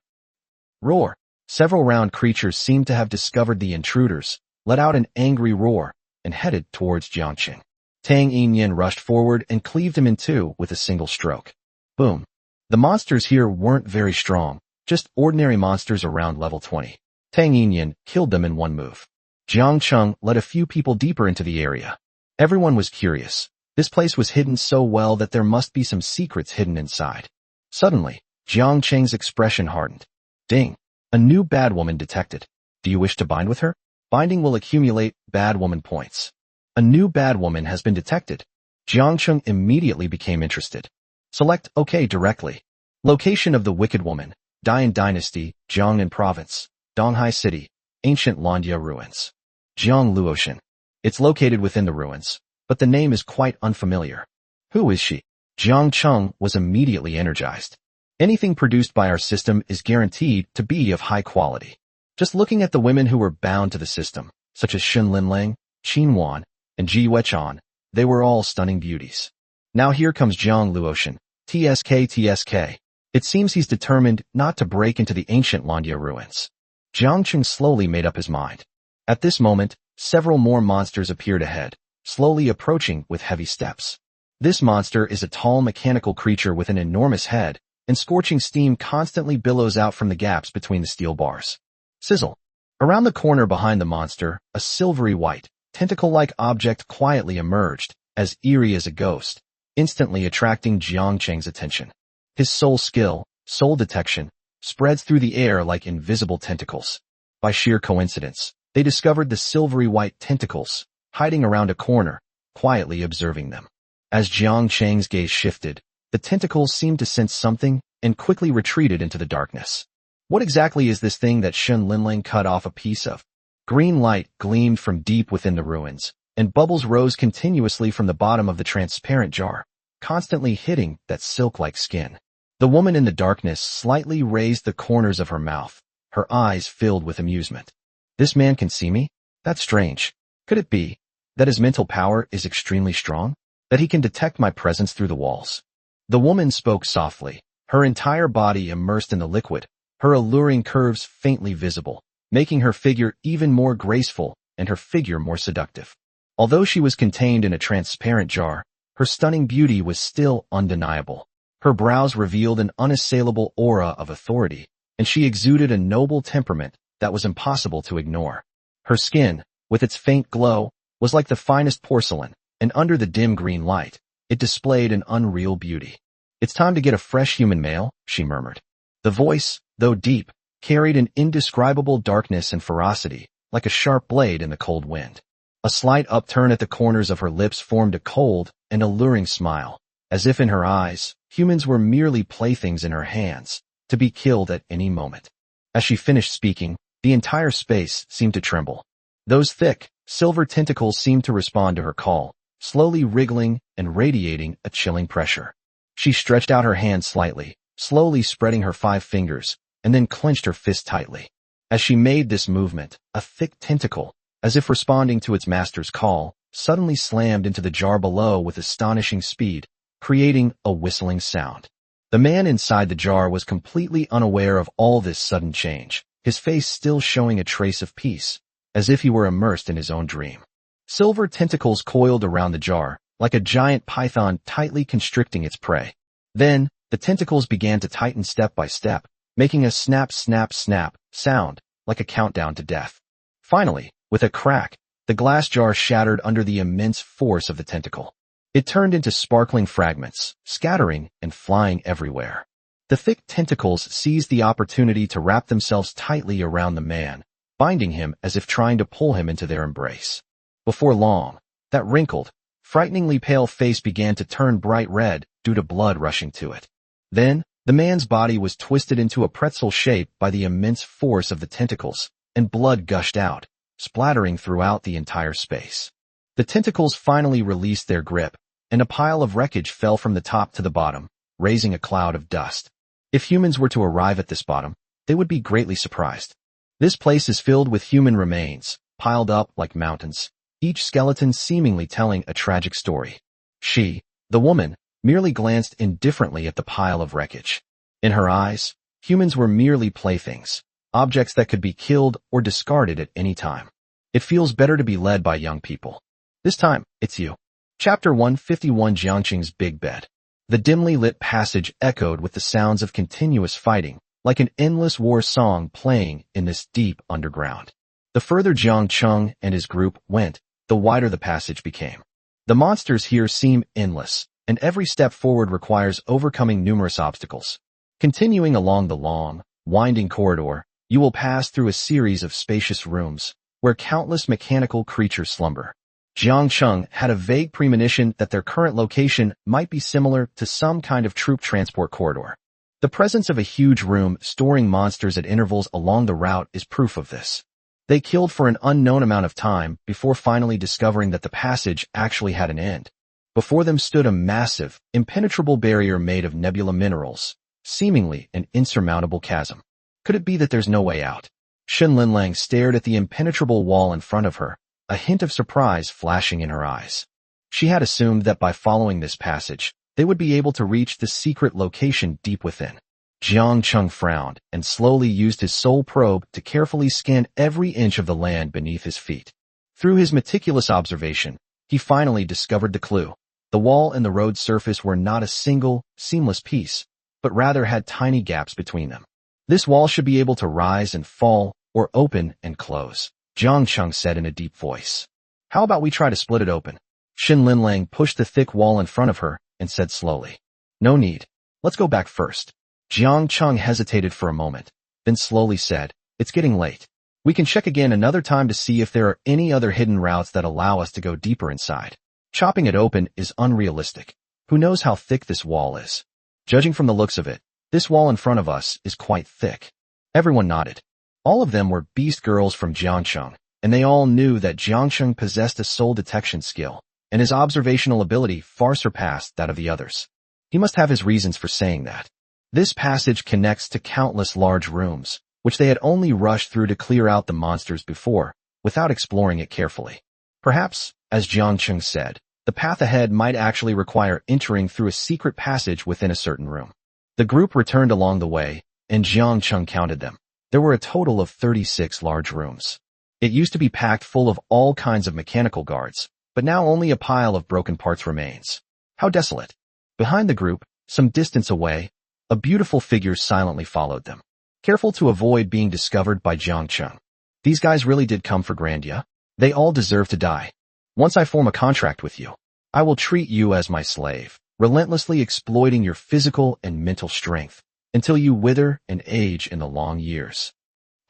Roar! Several round creatures seemed to have discovered the intruders, let out an angry roar, and headed towards Jiangqing. Tang Yinyan rushed forward and cleaved him in two with a single stroke. Boom. The monsters here weren't very strong, just ordinary monsters around level 20. Tang Yinyan killed them in one move. Jiangqing led a few people deeper into the area. Everyone was curious. This place was hidden so well that there must be some secrets hidden inside. Suddenly, Jiangqing's expression hardened. Ding! A new bad woman detected. Do you wish to bind with her? Binding will accumulate bad woman points. A new bad woman has been detected. Jiangqing immediately became interested. Select OK directly. Location of the Wicked Woman, Dian Dynasty, Jiangnan Province, Donghai City, Ancient Landia Ruins. Jiangluotian. It's located within the ruins, but the name is quite unfamiliar. Who is she? Jiangqing was immediately energized. Anything produced by our system is guaranteed to be of high quality. Just looking at the women who were bound to the system, such as Shen Linlang, Qin Wan, and Ji Wechuan, they were all stunning beauties. Now here comes Jiang Luotian, TSK. It seems he's determined not to break into the ancient Landia ruins. Jiangqing slowly made up his mind. At this moment, several more monsters appeared ahead, slowly approaching with heavy steps. This monster is a tall mechanical creature with an enormous head, and scorching steam constantly billows out from the gaps between the steel bars. Sizzle. Around the corner behind the monster, a silvery white, tentacle-like object quietly emerged, as eerie as a ghost, instantly attracting Jiangqing's attention. His soul skill, soul detection, spreads through the air like invisible tentacles. By sheer coincidence, they discovered the silvery white tentacles, hiding around a corner, quietly observing them. As Jiangqing's gaze shifted, the tentacles seemed to sense something and quickly retreated into the darkness. What exactly is this thing that Shen Linlang cut off a piece of? Green light gleamed from deep within the ruins, and bubbles rose continuously from the bottom of the transparent jar, constantly hitting that silk-like skin. The woman in the darkness slightly raised the corners of her mouth, her eyes filled with amusement. This man can see me? That's strange. Could it be that his mental power is extremely strong? That he can detect my presence through the walls? The woman spoke softly, her entire body immersed in the liquid, her alluring curves faintly visible, making her figure even more graceful and her figure more seductive. Although she was contained in a transparent jar, her stunning beauty was still undeniable. Her brows revealed an unassailable aura of authority, and she exuded a noble temperament that was impossible to ignore. Her skin, with its faint glow, was like the finest porcelain, and under the dim green light, it displayed an unreal beauty. It's time to get a fresh human male, she murmured. The voice, though deep, carried an indescribable darkness and ferocity, like a sharp blade in the cold wind. A slight upturn at the corners of her lips formed a cold and alluring smile, as if in her eyes, humans were merely playthings in her hands, to be killed at any moment. As she finished speaking, the entire space seemed to tremble. Those thick, silver tentacles seemed to respond to her call, slowly wriggling and radiating a chilling pressure. She stretched out her hand slightly, slowly spreading her 5 fingers, and then clenched her fist tightly. As she made this movement, a thick tentacle, as if responding to its master's call, suddenly slammed into the jar below with astonishing speed, creating a whistling sound. The man inside the jar was completely unaware of all this sudden change, his face still showing a trace of peace, as if he were immersed in his own dream. Silver tentacles coiled around the jar, like a giant python tightly constricting its prey. Then, the tentacles began to tighten step by step, making a snap, snap, snap sound, like a countdown to death. Finally, with a crack, The glass jar shattered under the immense force of the tentacle. It turned into sparkling fragments, scattering and flying everywhere. The thick tentacles seized the opportunity to wrap themselves tightly around the man, binding him as if trying to pull him into their embrace. Before long, that wrinkled, frighteningly pale face began to turn bright red due to blood rushing to it. Then, the man's body was twisted into a pretzel shape by the immense force of the tentacles, and blood gushed out, splattering throughout the entire space. The tentacles finally released their grip, and a pile of wreckage fell from the top to the bottom, raising a cloud of dust. If humans were to arrive at this bottom, they would be greatly surprised. This place is filled with human remains, piled up like mountains, each skeleton seemingly telling a tragic story. She, the woman, merely glanced indifferently at the pile of wreckage. In her eyes, humans were merely playthings, objects that could be killed or discarded at any time. It feels better to be led by young people. This time, it's you. Chapter 151, Jiangqing's Big Bed. The dimly lit passage echoed with the sounds of continuous fighting, like an endless war song playing in this deep underground. The further Jiang Cheng and his group went, the wider the passage became. The monsters here seem endless, and every step forward requires overcoming numerous obstacles. Continuing along the long, winding corridor, you will pass through a series of spacious rooms, where countless mechanical creatures slumber. Jiang Cheng had a vague premonition that their current location might be similar to some kind of troop transport corridor. The presence of a huge room storing monsters at intervals along the route is proof of this. They killed for an unknown amount of time before finally discovering that the passage actually had an end. Before them stood a massive, impenetrable barrier made of nebula minerals, seemingly an insurmountable chasm. Could it be that there's no way out? Shen Linlang stared at the impenetrable wall in front of her, a hint of surprise flashing in her eyes. She had assumed that by following this passage, they would be able to reach the secret location deep within. Jiang Cheng frowned and slowly used his soul probe to carefully scan every inch of the land beneath his feet. Through his meticulous observation, he finally discovered the clue. The wall and the road surface were not a single, seamless piece, but rather had tiny gaps between them. This wall should be able to rise and fall, or open and close, Jiang Cheng said in a deep voice. How about we try to split it open? Shen Linlang pushed the thick wall in front of her and said slowly. No need. Let's go back first. Jiang Cheng hesitated for a moment, then slowly said, it's getting late. We can check again another time to see if there are any other hidden routes that allow us to go deeper inside. Chopping it open is unrealistic. Who knows how thick this wall is? Judging from the looks of it, this wall in front of us is quite thick. Everyone nodded. All of them were beast girls from Jiangcheng, and they all knew that Jiangcheng possessed a soul detection skill, and his observational ability far surpassed that of the others. He must have his reasons for saying that. This passage connects to countless large rooms, which they had only rushed through to clear out the monsters before, without exploring it carefully. Perhaps, as Jiangcheng said, the path ahead might actually require entering through a secret passage within a certain room. The group returned along the way, and Jiangcheng counted them. There were a total of 36 large rooms. It used to be packed full of all kinds of mechanical guards, but now only a pile of broken parts remains. How desolate. Behind the group, some distance away, a beautiful figure silently followed them, careful to avoid being discovered by Jiangcheng. These guys really did come for Grandia. They all deserve to die. Once I form a contract with you, I will treat you as my slave, relentlessly exploiting your physical and mental strength, until you wither and age in the long years.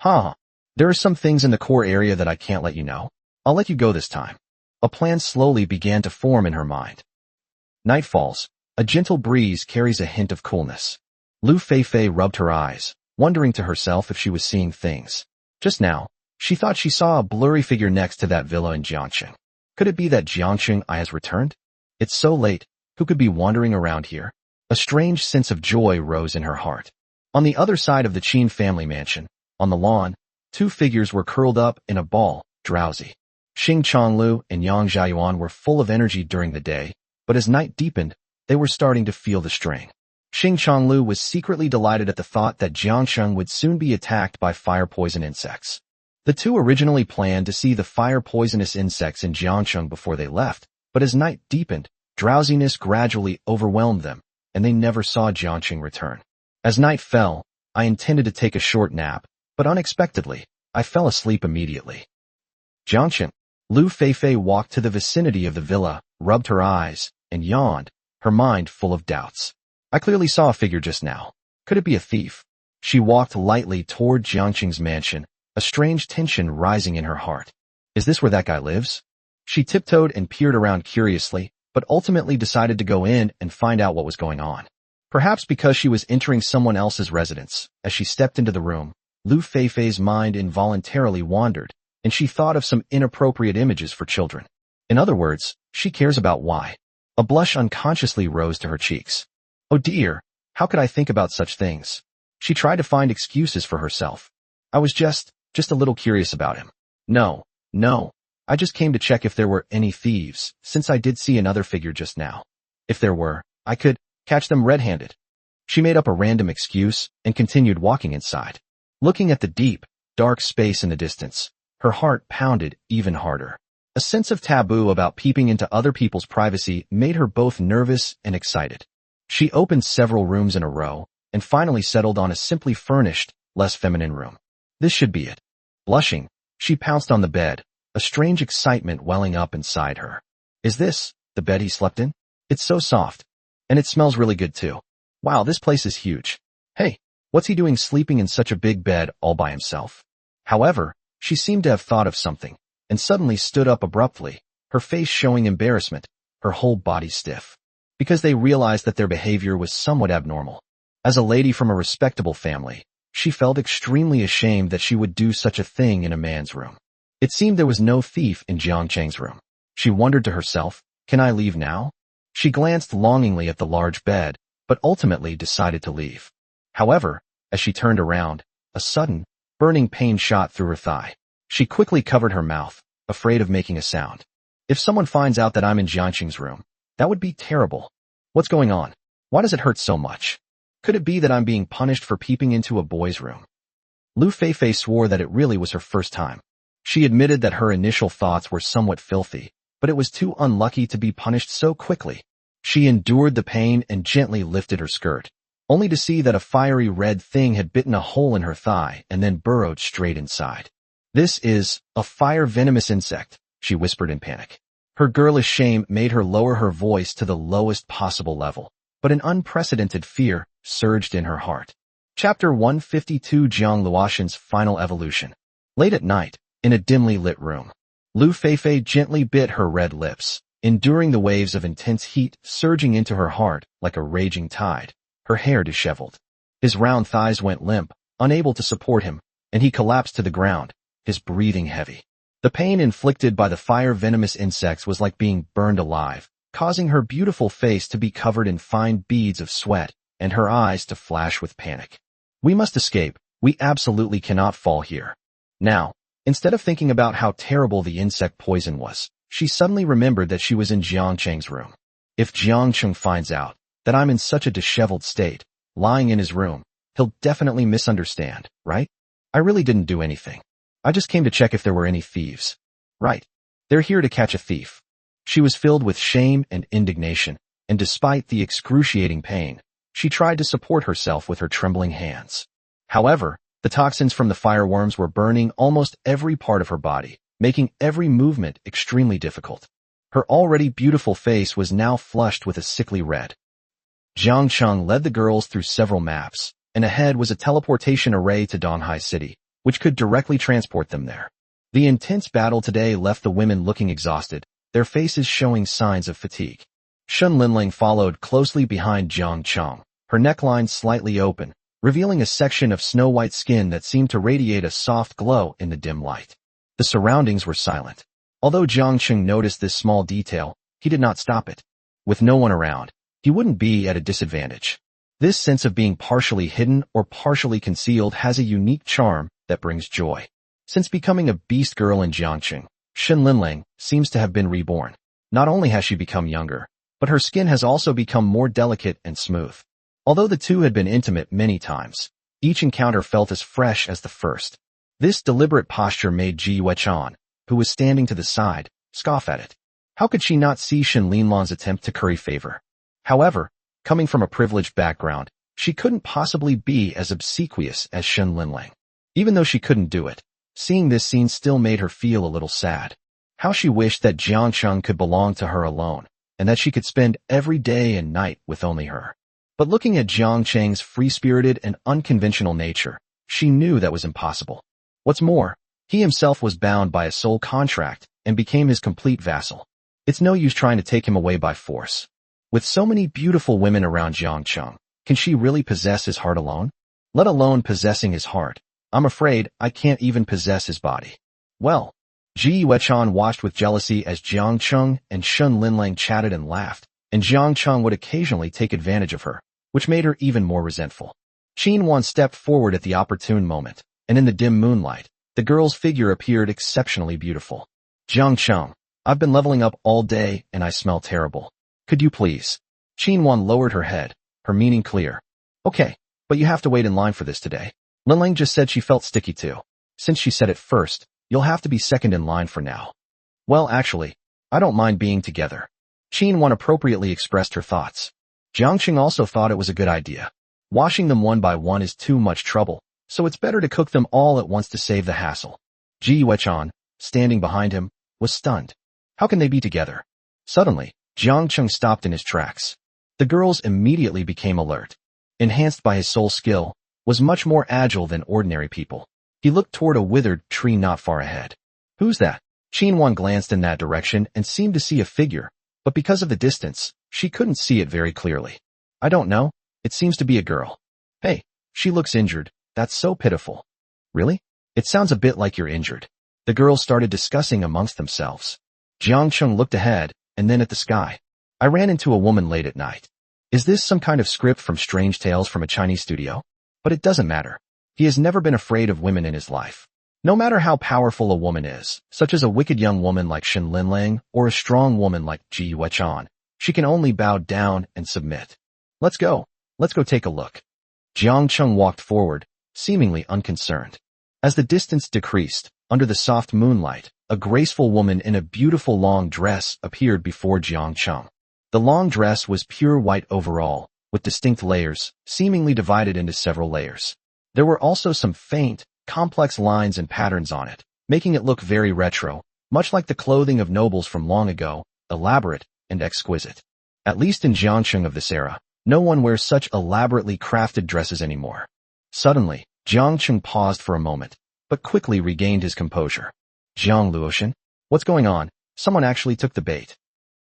There are some things in the core area that I can't let you know. I'll let you go this time. A plan slowly began to form in her mind. Night falls. A gentle breeze carries a hint of coolness. Lu Feifei rubbed her eyes, wondering to herself if she was seeing things. Just now, she thought she saw a blurry figure next to that villa in Jiangqing. Could it be that Jiangqing has returned? It's so late. Who could be wandering around here? A strange sense of joy rose in her heart. On the other side of the Qin family mansion, on the lawn, two figures were curled up in a ball, drowsy. Xing Chonglu and Yang Jiayuan were full of energy during the day, but as night deepened, they were starting to feel the strain. Xing Chonglu was secretly delighted at the thought that Jiangsheng would soon be attacked by fire poison insects. The two originally planned to see the fire poisonous insects in Jiangsheng before they left, but as night deepened, drowsiness gradually overwhelmed them, and they never saw Jiangsheng return. As night fell, I intended to take a short nap, but unexpectedly, I fell asleep immediately. Jiangsheng, Lu Feifei walked to the vicinity of the villa, rubbed her eyes, and yawned, her mind full of doubts. I clearly saw a figure just now. Could it be a thief? She walked lightly toward Jiangqing's mansion, a strange tension rising in her heart. Is this where that guy lives? She tiptoed and peered around curiously, but ultimately decided to go in and find out what was going on. Perhaps because she was entering someone else's residence, as she stepped into the room, Lu Feifei's mind involuntarily wandered, and she thought of some inappropriate images for children. In other words, she cares about why. A blush unconsciously rose to her cheeks. Oh dear, how could I think about such things? She tried to find excuses for herself. I was just a little curious about him. No, I just came to check if there were any thieves, since I did see another figure just now. If there were, I could catch them red-handed. She made up a random excuse and continued walking inside. Looking at the deep, dark space in the distance, her heart pounded even harder. A sense of taboo about peeping into other people's privacy made her both nervous and excited. She opened several rooms in a row and finally settled on a simply furnished, less feminine room. This should be it. Blushing, she pounced on the bed, a strange excitement welling up inside her. Is this the bed he slept in? It's so soft. And it smells really good too. Wow, this place is huge. Hey, what's he doing sleeping in such a big bed all by himself? However, she seemed to have thought of something, and suddenly stood up abruptly, her face showing embarrassment, her whole body stiff. Because they realized that their behavior was somewhat abnormal. As a lady from a respectable family, she felt extremely ashamed that she would do such a thing in a man's room. It seemed there was no thief in Jiang Cheng's room. She wondered to herself, can I leave now? She glanced longingly at the large bed, but ultimately decided to leave. However, as she turned around, a sudden, burning pain shot through her thigh. She quickly covered her mouth, afraid of making a sound. If someone finds out that I'm in Jiangqing's room, that would be terrible. What's going on? Why does it hurt so much? Could it be that I'm being punished for peeping into a boy's room? Lu Feifei swore that it really was her first time. She admitted that her initial thoughts were somewhat filthy, but it was too unlucky to be punished so quickly. She endured the pain and gently lifted her skirt, only to see that a fiery red thing had bitten a hole in her thigh and then burrowed straight inside. This is a fire-venomous insect, she whispered in panic. Her girlish shame made her lower her voice to the lowest possible level, but an unprecedented fear surged in her heart. Chapter 152 Jiang Luoxin's Final Evolution. Late at night, in a dimly lit room, Lu Feifei gently bit her red lips, enduring the waves of intense heat surging into her heart like a raging tide, her hair disheveled. His round thighs went limp, unable to support him, and he collapsed to the ground, his breathing heavy. The pain inflicted by the fire-venomous insects was like being burned alive, causing her beautiful face to be covered in fine beads of sweat and her eyes to flash with panic. We must escape. We absolutely cannot fall here. Now, instead of thinking about how terrible the insect poison was, she suddenly remembered that she was in Jiang Cheng's room. If Jiang Cheng finds out that I'm in such a disheveled state, lying in his room, he'll definitely misunderstand, right? I really didn't do anything. I just came to check if there were any thieves. Right. They're here to catch a thief. She was filled with shame and indignation, and despite the excruciating pain, she tried to support herself with her trembling hands. However, the toxins from the fireworms were burning almost every part of her body, making every movement extremely difficult. Her already beautiful face was now flushed with a sickly red. Jiang Cheng led the girls through several maps, and ahead was a teleportation array to Donghai City, which could directly transport them there. The intense battle today left the women looking exhausted, their faces showing signs of fatigue. Shun Linling followed closely behind Jiang Cheng, her neckline slightly open, revealing a section of snow-white skin that seemed to radiate a soft glow in the dim light. The surroundings were silent. Although Jiang Cheng noticed this small detail, he did not stop it. With no one around, he wouldn't be at a disadvantage. This sense of being partially hidden or partially concealed has a unique charm that brings joy. Since becoming a beast girl in Jiangqing, Shen Linling seems to have been reborn. Not only has she become younger, but her skin has also become more delicate and smooth. Although the two had been intimate many times, each encounter felt as fresh as the first. This deliberate posture made Ji Weichan, who was standing to the side, scoff at it. How could she not see Shen Linlong's attempt to curry favor? However, coming from a privileged background, she couldn't possibly be as obsequious as Shen Linling. Even though she couldn't do it, seeing this scene still made her feel a little sad. How she wished that Jiang Cheng could belong to her alone, and that she could spend every day and night with only her. But looking at Jiang Cheng's free-spirited and unconventional nature, she knew that was impossible. What's more, he himself was bound by a soul contract and became his complete vassal. It's no use trying to take him away by force. With so many beautiful women around Jiang Cheng, can she really possess his heart alone? Let alone possessing his heart, I'm afraid I can't even possess his body. Well, Ji Yuechan watched with jealousy as Jiang Cheng and Shun Linlang chatted and laughed, and Jiang Cheng would occasionally take advantage of her, which made her even more resentful. Qin Wan stepped forward at the opportune moment, and in the dim moonlight, the girl's figure appeared exceptionally beautiful. Jiang Cheng, I've been leveling up all day and I smell terrible. Could you please? Qin Wan lowered her head, her meaning clear. Okay, but you have to wait in line for this today. Linlang just said she felt sticky too. Since she said it first, you'll have to be second in line for now. Well, actually, I don't mind being together. Qin Wan appropriately expressed her thoughts. Jiang Cheng also thought it was a good idea. Washing them one by one is too much trouble, so it's better to cook them all at once to save the hassle. Ji Yuechan, standing behind him, was stunned. How can they be together? Suddenly, Jiang Cheng stopped in his tracks. The girls immediately became alert. Enhanced by his soul skill, was much more agile than ordinary people. He looked toward a withered tree not far ahead. Who's that? Qin Wan glanced in that direction and seemed to see a figure, but because of the distance, she couldn't see it very clearly. I don't know. It seems to be a girl. Hey, she looks injured. That's so pitiful. Really? It sounds a bit like you're injured. The girls started discussing amongst themselves. Jiang Cheng looked ahead, and then at the sky. I ran into a woman late at night. Is this some kind of script from Strange Tales from a Chinese studio? But it doesn't matter. He has never been afraid of women in his life. No matter how powerful a woman is, such as a wicked young woman like Shen Linlang or a strong woman like Ji Yuechan, she can only bow down and submit. Let's go take a look. Jiang Cheng walked forward, seemingly unconcerned. As the distance decreased, under the soft moonlight, a graceful woman in a beautiful long dress appeared before Jiang Cheng. The long dress was pure white overall, with distinct layers, seemingly divided into several layers. There were also some faint, complex lines and patterns on it, making it look very retro, much like the clothing of nobles from long ago, elaborate and exquisite. At least in Jiang Cheng of this era, no one wears such elaborately crafted dresses anymore. Suddenly, Jiang Cheng paused for a moment, but quickly regained his composure. Jiang Luoshan? What's going on? Someone actually took the bait.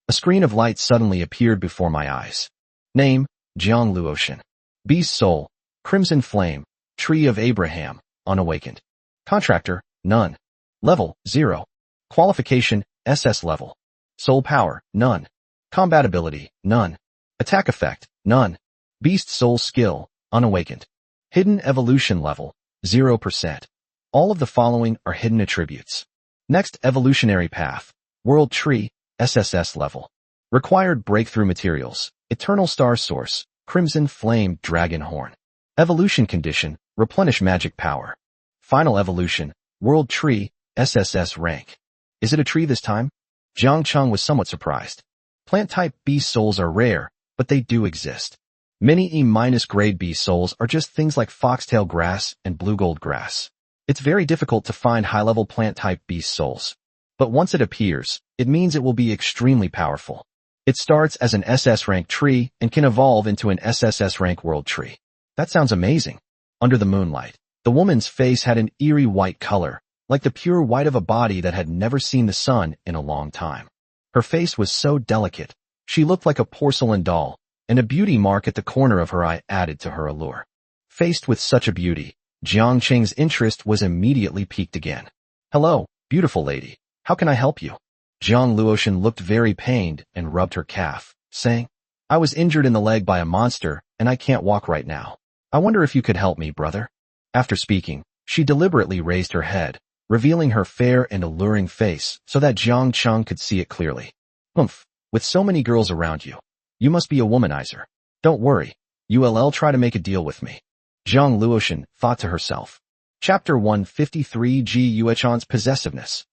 A screen of light suddenly appeared before my eyes. Name, Jiang Luoshan. Beast Soul, Crimson Flame, Tree of Abraham, Unawakened. Contractor, none. Level, 0. Qualification, SS level. Soul power, none. Combat ability, none. Attack effect, none. Beast Soul skill, Unawakened. Hidden evolution level, 0%. All of the following are hidden attributes. Next evolutionary path, World Tree, SSS level. Required breakthrough materials, Eternal Star Source, Crimson Flame Dragon Horn. Evolution condition, Replenish magic power. Final evolution, World Tree, SSS rank. Is it a tree this time? Jiang Cheng was somewhat surprised. Plant-type beast souls are rare, but they do exist. Many E-grade beast souls are just things like foxtail grass and blue gold grass. It's very difficult to find high-level plant-type beast souls. But once it appears, it means it will be extremely powerful. It starts as an SS rank tree and can evolve into an SSS rank world tree. That sounds amazing. Under the moonlight, the woman's face had an eerie white color, like the pure white of a body that had never seen the sun in a long time. Her face was so delicate, she looked like a porcelain doll, and a beauty mark at the corner of her eye added to her allure. Faced with such a beauty, Jiang Cheng's interest was immediately piqued again. Hello, beautiful lady. How can I help you? Jiang Luoshan looked very pained and rubbed her calf, saying, I was injured in the leg by a monster, and I can't walk right now. I wonder if you could help me, brother. After speaking, she deliberately raised her head, revealing her fair and alluring face so that Jiang Cheng could see it clearly. Humph, with so many girls around you. You must be a womanizer. Don't worry, you'll try to make a deal with me. Jiang Luoshan thought to herself. Chapter 153 Ji Yuechan's Possessiveness.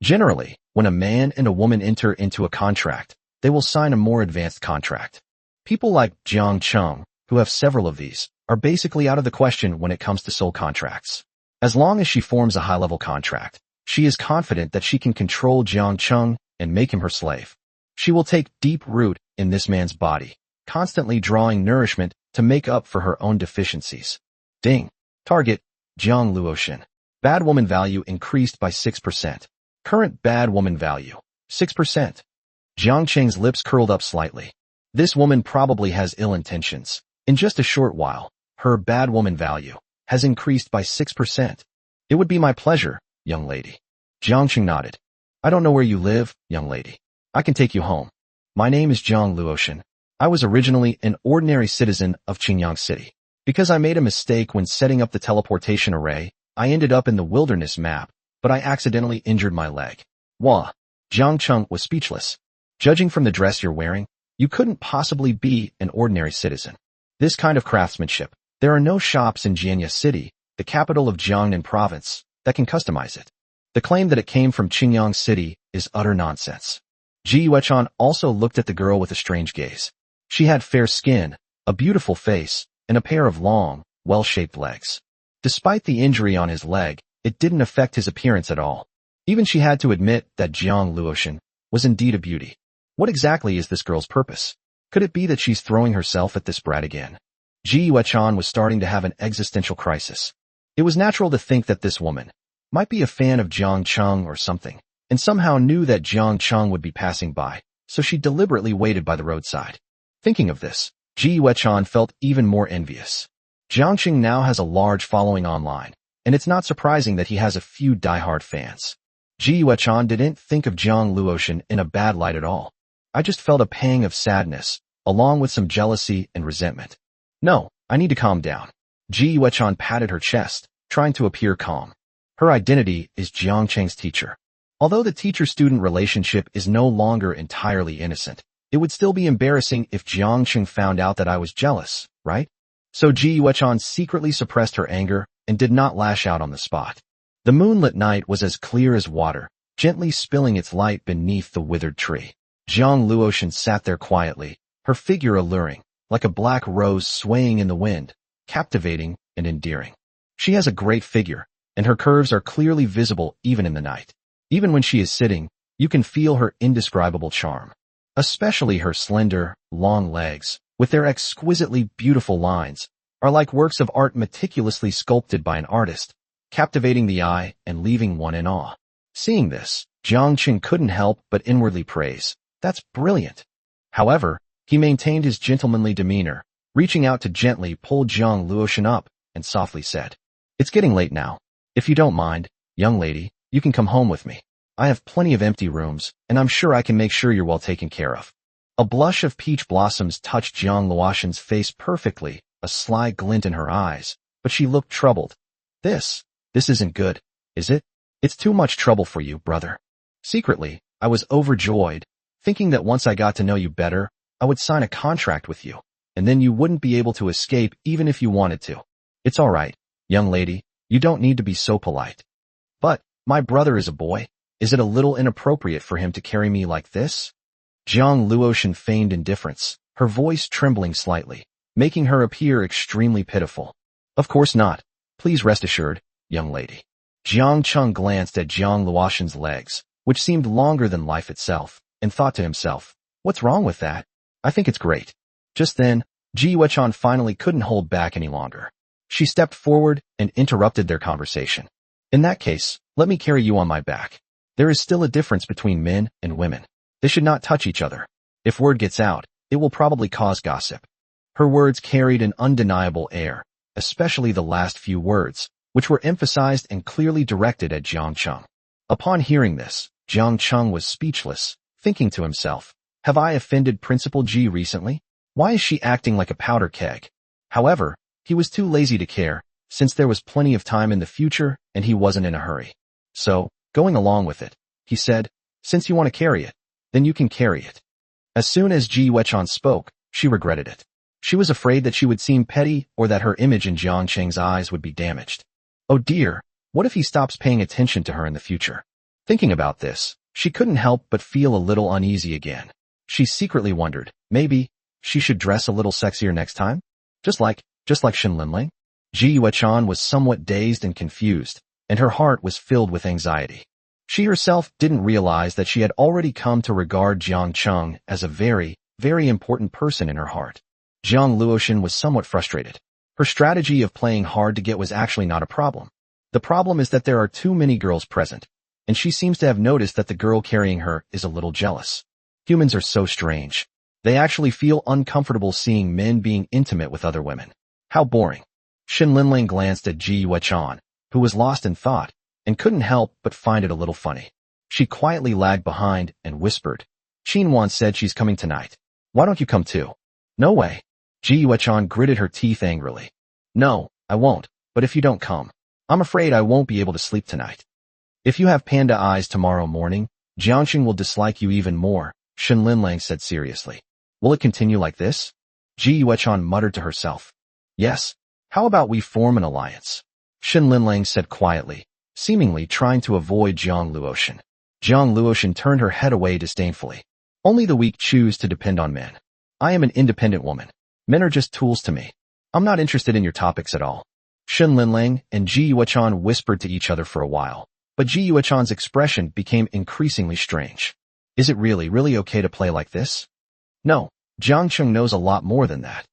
Generally, when a man and a woman enter into a contract, they will sign a more advanced contract. People like Jiang Cheng, who have several of these, are basically out of the question when it comes to soul contracts. As long as she forms a high-level contract, She is confident that she can control Jiang Chung and make him her slave. She will take deep root in this man's body, constantly drawing nourishment to make up for her own deficiencies. Ding. Target, Jiang Luoshan. Bad woman value increased by 6%. Current bad woman value, 6%. Jiang Cheng's lips curled up slightly. This woman probably has ill intentions. In just a short while, her bad woman value has increased by 6%. It would be my pleasure, young lady. Jiang Cheng nodded. I don't know where you live, young lady. I can take you home. My name is Jiang Luoshan. I was originally an ordinary citizen of Qingyang City. Because I made a mistake when setting up the teleportation array, I ended up in the wilderness map, but I accidentally injured my leg. Wah! Jiang Cheng was speechless. Judging from the dress you're wearing, you couldn't possibly be an ordinary citizen. This kind of craftsmanship, there are no shops in Jianya City, the capital of Jiangnan province, that can customize it. The claim that it came from Qingyang City is utter nonsense. Ji Yuechan also looked at the girl with a strange gaze. She had fair skin, a beautiful face, and a pair of long, well-shaped legs. Despite the injury on his leg, it didn't affect his appearance at all. Even she had to admit that Jiang Luoshan was indeed a beauty. What exactly is this girl's purpose? Could it be that she's throwing herself at this brat again? Ji Yuechan was starting to have an existential crisis. It was natural to think that this woman might be a fan of Jiang Cheng or something, and somehow knew that Jiang Cheng would be passing by, so she deliberately waited by the roadside. Thinking of this, Ji Yuechan felt even more envious. Jiang Cheng now has a large following online, and it's not surprising that he has a few die-hard fans. Ji Yuechan didn't think of Jiang Luoshan in a bad light at all. I just felt a pang of sadness, along with some jealousy and resentment. No, I need to calm down. Ji Yuechan patted her chest, trying to appear calm. Her identity is Jiang Cheng's teacher. Although the teacher-student relationship is no longer entirely innocent, it would still be embarrassing if Jiang Cheng found out that I was jealous, right? So Ji Yuechan secretly suppressed her anger and did not lash out on the spot. The moonlit night was as clear as water, gently spilling its light beneath the withered tree. Jiang Luoshan sat there quietly, her figure alluring, like a black rose swaying in the wind, captivating and endearing. She has a great figure, and her curves are clearly visible even in the night. Even when she is sitting, you can feel her indescribable charm. Especially her slender, long legs, with their exquisitely beautiful lines, are like works of art meticulously sculpted by an artist, captivating the eye and leaving one in awe. Seeing this, Jiang Cheng couldn't help but inwardly praise. That's brilliant. However, he maintained his gentlemanly demeanor, reaching out to gently pull Jiang Luoshan up, and softly said, It's getting late now. If you don't mind, young lady, you can come home with me. I have plenty of empty rooms, and I'm sure I can make sure you're well taken care of. A blush of peach blossoms touched Jiang Luoshan's face perfectly, a sly glint in her eyes, but she looked troubled. This isn't good, is it? It's too much trouble for you, brother. Secretly, I was overjoyed, thinking that once I got to know you better, I would sign a contract with you, and then you wouldn't be able to escape even if you wanted to. It's all right, young lady, you don't need to be so polite. But, my brother is a boy. Is it a little inappropriate for him to carry me like this? Jiang Luoshan feigned indifference, her voice trembling slightly, making her appear extremely pitiful. Of course not. Please rest assured, young lady. Jiang Cheng glanced at Jiang Luoshan's legs, which seemed longer than life itself, and thought to himself, what's wrong with that? I think it's great. Just then, Ji Yuechan finally couldn't hold back any longer. She stepped forward and interrupted their conversation. In that case, let me carry you on my back. There is still a difference between men and women. They should not touch each other. If word gets out, it will probably cause gossip. Her words carried an undeniable air, especially the last few words, which were emphasized and clearly directed at Jiang Cheng. Upon hearing this, Jiang Cheng was speechless, thinking to himself, have I offended Principal Ji recently? Why is she acting like a powder keg? However, he was too lazy to care, since there was plenty of time in the future and he wasn't in a hurry. So, going along with it, he said, since you want to carry it, then you can carry it. As soon as Ji Yuechan spoke, she regretted it. She was afraid that she would seem petty or that her image in Jiang Cheng's eyes would be damaged. Oh dear, what if he stops paying attention to her in the future? Thinking about this, she couldn't help but feel a little uneasy again. She secretly wondered, maybe she should dress a little sexier next time? Just like Shen Linling? Ji Yuechan was somewhat dazed and confused, and her heart was filled with anxiety. She herself didn't realize that she had already come to regard Jiang Cheng as a very, very important person in her heart. Jiang Luoshan was somewhat frustrated. Her strategy of playing hard to get was actually not a problem. The problem is that there are too many girls present, and she seems to have noticed that the girl carrying her is a little jealous. Humans are so strange. They actually feel uncomfortable seeing men being intimate with other women. How boring. Shin Linling glanced at Ji Yuechan, who was lost in thought, and couldn't help but find it a little funny. She quietly lagged behind and whispered, Xinwan said she's coming tonight. Why don't you come too? No way. Ji Yuechan gritted her teeth angrily. No, I won't, but if you don't come, I'm afraid I won't be able to sleep tonight. If you have panda eyes tomorrow morning, Jiangxing will dislike you even more, Shin Linlang said seriously. Will it continue like this? Ji Yuechan muttered to herself. Yes. How about we form an alliance? Shin Linlang said quietly, seemingly trying to avoid Jiang Luoshan. Jiang Luoshan turned her head away disdainfully. Only the weak choose to depend on men. I am an independent woman. Men are just tools to me. I'm not interested in your topics at all. Shin Linlang and Ji Yuechan whispered to each other for a while, but Ji Yuechan's expression became increasingly strange. Is it really okay to play like this? No, Jiang Cheng knows a lot more than that.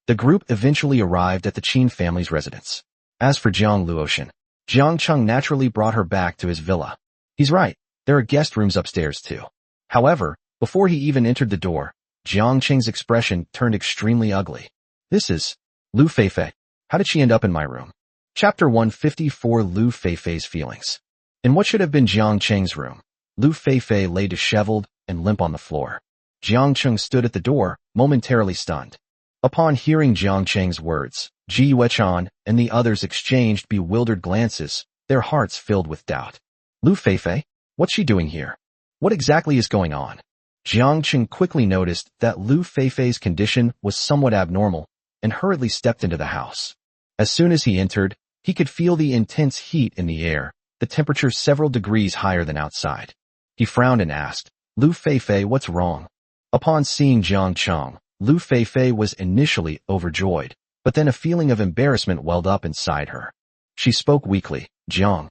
The group eventually arrived at the Qin family's residence. As for Jiang Luoshan, Jiang Cheng naturally brought her back to his villa. He's right, there are guest rooms upstairs too. However, before he even entered the door, Jiang Cheng's expression turned extremely ugly. This is Lu Feifei. How did she end up in my room? Chapter 154 Lu Feifei's Feelings. In what should have been Jiang Cheng's room, Lu Feifei lay disheveled and limp on the floor. Jiang Cheng stood at the door, momentarily stunned. Upon hearing Jiang Cheng's words, Ji Yuechan and the others exchanged bewildered glances, their hearts filled with doubt. Lu Feifei? What's she doing here? What exactly is going on? Jiang Cheng quickly noticed that Lu Feifei's condition was somewhat abnormal and hurriedly stepped into the house. As soon as he entered, he could feel the intense heat in the air, the temperature several degrees higher than outside. He frowned and asked, Lu Feifei, what's wrong? Upon seeing Jiang Cheng, Lu Feifei was initially overjoyed, but then a feeling of embarrassment welled up inside her. She spoke weakly, Jiang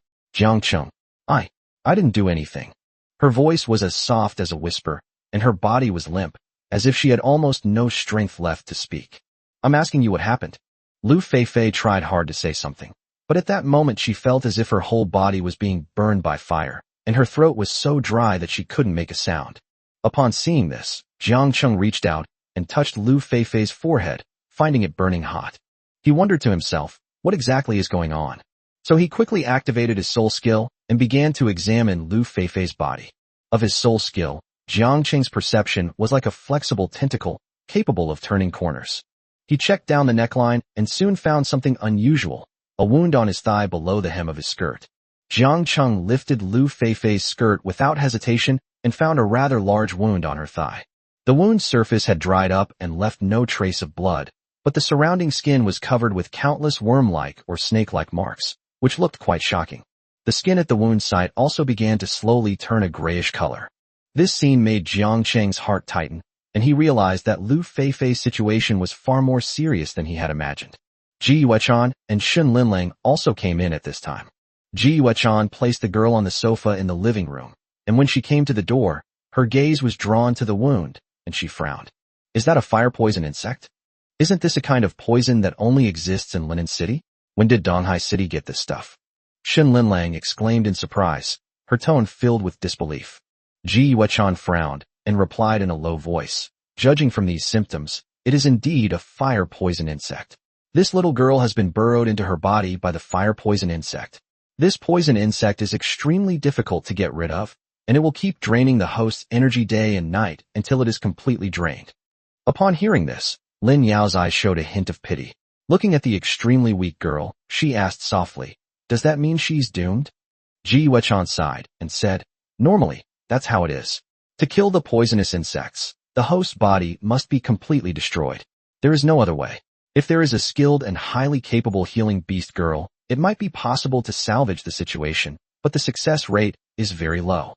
Cheng, I didn't do anything. Her voice was as soft as a whisper, and her body was limp, as if she had almost no strength left to speak. I'm asking you what happened. Lu Feifei tried hard to say something, but at that moment she felt as if her whole body was being burned by fire, and her throat was so dry that she couldn't make a sound. Upon seeing this, Jiang Cheng reached out and touched Lu Feifei's forehead, finding it burning hot. He wondered to himself, what exactly is going on? So he quickly activated his soul skill and began to examine Lu Feifei's body. Of his soul skill, Jiang Cheng's perception was like a flexible tentacle, capable of turning corners. He checked down the neckline and soon found something unusual, a wound on his thigh below the hem of his skirt. Jiang Cheng lifted Lu Feifei's skirt without hesitation and found a rather large wound on her thigh. The wound's surface had dried up and left no trace of blood, but the surrounding skin was covered with countless worm-like or snake-like marks, which looked quite shocking. The skin at the wound site also began to slowly turn a grayish color. This scene made Jiang Cheng's heart tighten, and he realized that Lu Feifei's situation was far more serious than he had imagined. Ji Yuechan and Shin Linlang also came in at this time. Ji Yuechan placed the girl on the sofa in the living room, and when she came to the door, her gaze was drawn to the wound, and she frowned. Is that a fire poison insect? Isn't this a kind of poison that only exists in Linen City? When did Donghai City get this stuff? Shin Linlang exclaimed in surprise, her tone filled with disbelief. Ji Yuechan frowned and replied in a low voice, judging from these symptoms, it is indeed a fire poison insect. This little girl has been burrowed into her body by the fire poison insect. This poison insect is extremely difficult to get rid of, and it will keep draining the host's energy day and night until it is completely drained. Upon hearing this, Lin Yao's eyes showed a hint of pity. Looking at the extremely weak girl, she asked softly, does that mean she's doomed? Ji Yuechan sighed and said, normally, that's how it is. To kill the poisonous insects, the host's body must be completely destroyed. There is no other way. If there is a skilled and highly capable healing beast girl, it might be possible to salvage the situation, but the success rate is very low.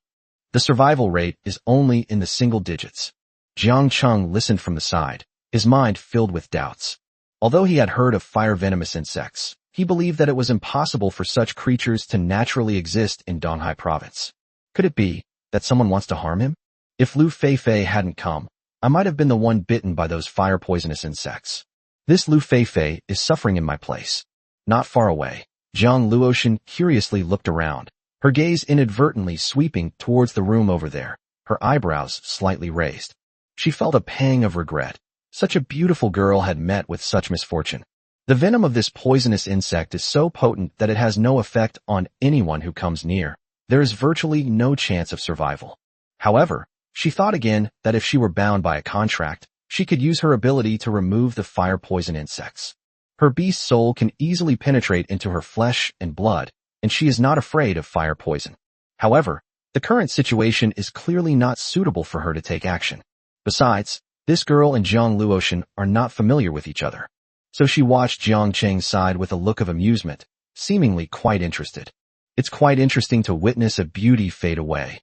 The survival rate is only in the single digits. Jiang Cheng listened from the side, his mind filled with doubts. Although he had heard of fire-venomous insects, He believed that it was impossible for such creatures to naturally exist in Donghai province. Could it be that someone wants to harm him? If Lu Feifei hadn't come, I might have been the one bitten by those fire-poisonous insects. This Lu Feifei is suffering in my place. Not far away, Jiang Luotian curiously looked around, her gaze inadvertently sweeping towards the room over there, her eyebrows slightly raised. She felt a pang of regret. Such a beautiful girl had met with such misfortune. The venom of this poisonous insect is so potent that it has no effect on anyone who comes near. There is virtually no chance of survival. However, she thought again that if she were bound by a contract, she could use her ability to remove the fire poison insects. Her beast soul can easily penetrate into her flesh and blood, and she is not afraid of fire poison. However, the current situation is clearly not suitable for her to take action. Besides, this girl and Jiang Luotian are not familiar with each other. So she watched Jiang Cheng's side with a look of amusement, seemingly quite interested. It's quite interesting to witness a beauty fade away.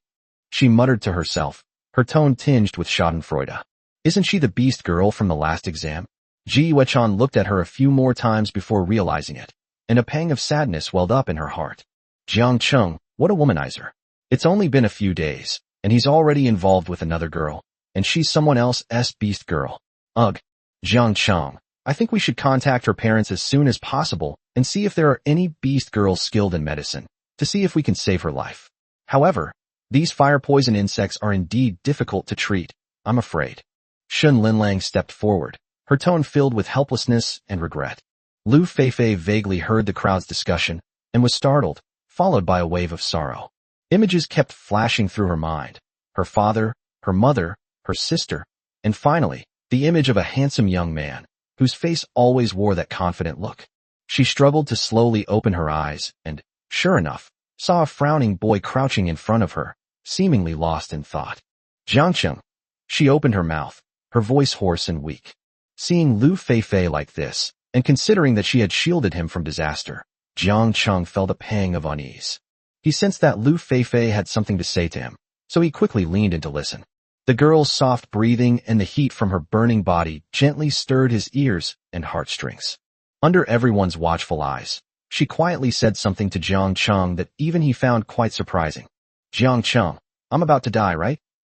She muttered to herself, her tone tinged with schadenfreude. Isn't she the beast girl from the last exam? Ji Yuechan looked at her a few more times before realizing it, and a pang of sadness welled up in her heart. Jiang Cheng, what a womanizer. It's only been a few days, and he's already involved with another girl, and she's someone else's beast girl. Ugh. Jiang Cheng, I think we should contact her parents as soon as possible and see if there are any beast girls skilled in medicine, to see if we can save her life. However, these fire poison insects are indeed difficult to treat, I'm afraid. Shun Linlang stepped forward, her tone filled with helplessness and regret. Lu Feifei vaguely heard the crowd's discussion and was startled, followed by a wave of sorrow. Images kept flashing through her mind. Her father, her mother, her sister, and finally, the image of a handsome young man, whose face always wore that confident look. She struggled to slowly open her eyes and, sure enough, saw a frowning boy crouching in front of her, seemingly lost in thought. Jiangcheng. She opened her mouth, her voice hoarse and weak. Seeing Lu Feifei like this, and considering that she had shielded him from disaster, Jiang Cheng felt a pang of unease. He sensed that Lu Feifei had something to say to him, so he quickly leaned in to listen. The girl's soft breathing and the heat from her burning body gently stirred his ears and heartstrings. Under everyone's watchful eyes, she quietly said something to Jiang Cheng that even he found quite surprising. Jiang Cheng, I'm about to die, right?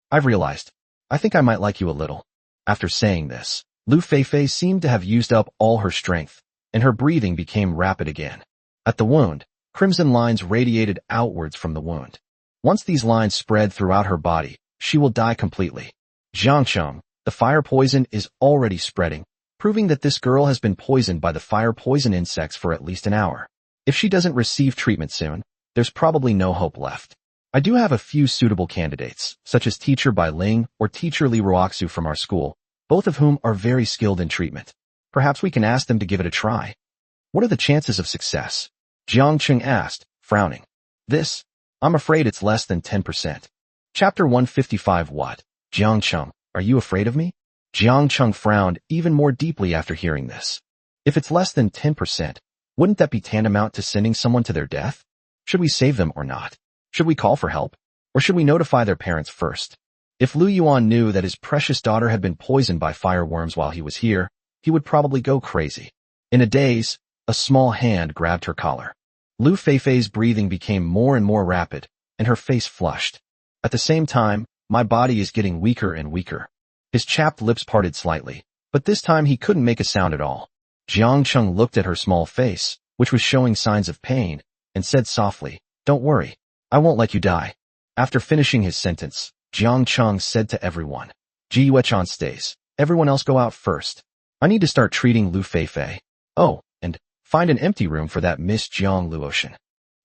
I've realized. I think I might like you a little. After saying this, Lu Feifei seemed to have used up all her strength, and her breathing became rapid again. At the wound, crimson lines radiated outwards from the wound. Once these lines spread throughout her body, she will die completely. Jiangcheng, the fire poison is already spreading, proving that this girl has been poisoned by the fire poison insects for at least an hour. If she doesn't receive treatment soon, there's probably no hope left. I do have a few suitable candidates, such as Teacher Bai Ling or Teacher Li Ruoxu from our school, both of whom are very skilled in treatment. Perhaps we can ask them to give it a try. What are the chances of success? Jiangcheng asked, frowning. This? I'm afraid it's less than 10%. Chapter 155. What? Jiangcheng, are you afraid of me? Jiangcheng frowned even more deeply after hearing this. If it's less than 10%, wouldn't that be tantamount to sending someone to their death? Should we save them or not? Should we call for help? Or should we notify their parents first? If Lu Yuan knew that his precious daughter had been poisoned by fireworms while he was here, he would probably go crazy. In a daze, a small hand grabbed her collar. Lu Feifei's breathing became more and more rapid, and her face flushed. At the same time, my body is getting weaker and weaker. His chapped lips parted slightly, but this time he couldn't make a sound at all. Jiangcheng looked at her small face, which was showing signs of pain, and said softly, "Don't worry. I won't let you die." After finishing his sentence, Jiangcheng said to everyone, "Ji Yuechan stays. Everyone else go out first. I need to start treating Lu Feifei. Oh, and find an empty room for that Miss Jiang Luotian."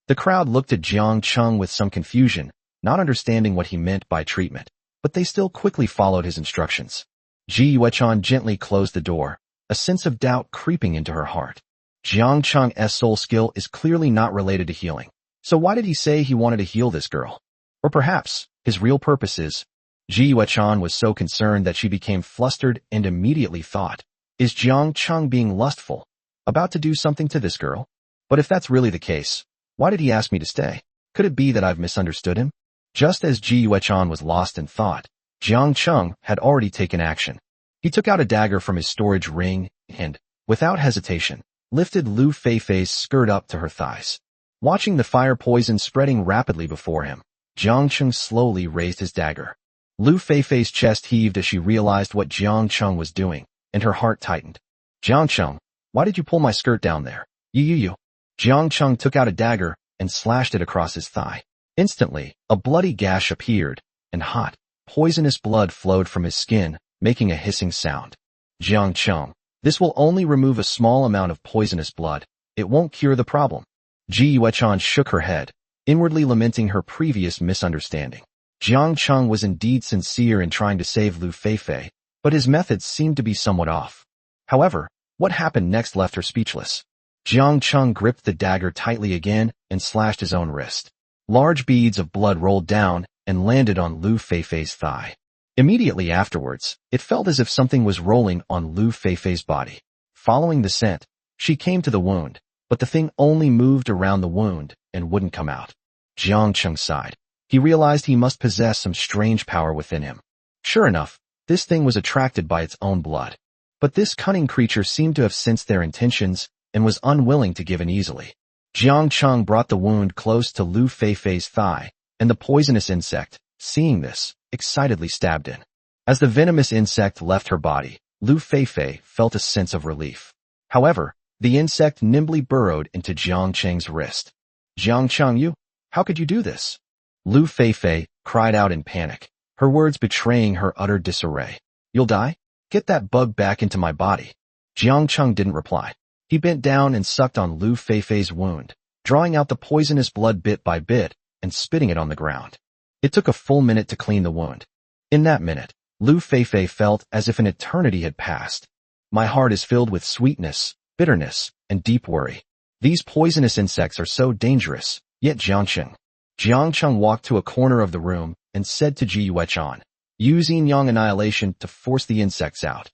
The crowd looked at Jiangcheng with some confusion, not understanding what he meant by treatment, but they still quickly followed his instructions. Ji Yuechan gently closed the door, a sense of doubt creeping into her heart. Jiangcheng's soul skill is clearly not related to healing, so why did he say he wanted to heal this girl? Or perhaps, his real purpose is... Ji Yuechan was so concerned that she became flustered and immediately thought, is Jiangcheng being lustful, about to do something to this girl? But if that's really the case, why did he ask me to stay? Could it be that I've misunderstood him? Just as Ji Yuechan was lost in thought, Jiangcheng had already taken action. He took out a dagger from his storage ring and, without hesitation, lifted Lu Feifei's skirt up to her thighs. Watching the fire poison spreading rapidly before him, Jiang Cheng slowly raised his dagger. Lu Feifei's chest heaved as she realized what Jiang Cheng was doing, and her heart tightened. Jiang Cheng, why did you pull my skirt down there? You. Jiang Cheng took out a dagger and slashed it across his thigh. Instantly, a bloody gash appeared, and hot, poisonous blood flowed from his skin, making a hissing sound. Jiang Cheng, this will only remove a small amount of poisonous blood. It won't cure the problem. Ji Yuechan shook her head, inwardly lamenting her previous misunderstanding. Jiang Cheng was indeed sincere in trying to save Lu Feifei, but his methods seemed to be somewhat off. However, what happened next left her speechless. Jiang Cheng gripped the dagger tightly again and slashed his own wrist. Large beads of blood rolled down and landed on Lu Feifei's thigh. Immediately afterwards, it felt as if something was rolling on Lu Feifei's body. Following the scent, she came to the wound, but the thing only moved around the wound and wouldn't come out. Jiang Cheng sighed. He realized he must possess some strange power within him. Sure enough, this thing was attracted by its own blood. But this cunning creature seemed to have sensed their intentions and was unwilling to give in easily. Jiang Cheng brought the wound close to Lu Feifei's thigh, and the poisonous insect, seeing this, excitedly stabbed in. As the venomous insect left her body, Lu Feifei felt a sense of relief. However, the insect nimbly burrowed into Jiang Cheng's wrist. Jiang Cheng, how could you do this? Lu Feifei cried out in panic, her words betraying her utter disarray. You'll die? Get that bug back into my body. Jiang Cheng didn't reply. He bent down and sucked on Lu Feifei's wound, drawing out the poisonous blood bit by bit and spitting it on the ground. It took a full minute to clean the wound. In that minute, Lu Feifei felt as if an eternity had passed. My heart is filled with sweetness, bitterness, and deep worry. These poisonous insects are so dangerous, yet Jiang Cheng walked to a corner of the room and said to Ji Yuechan, use yin-yang annihilation to force the insects out.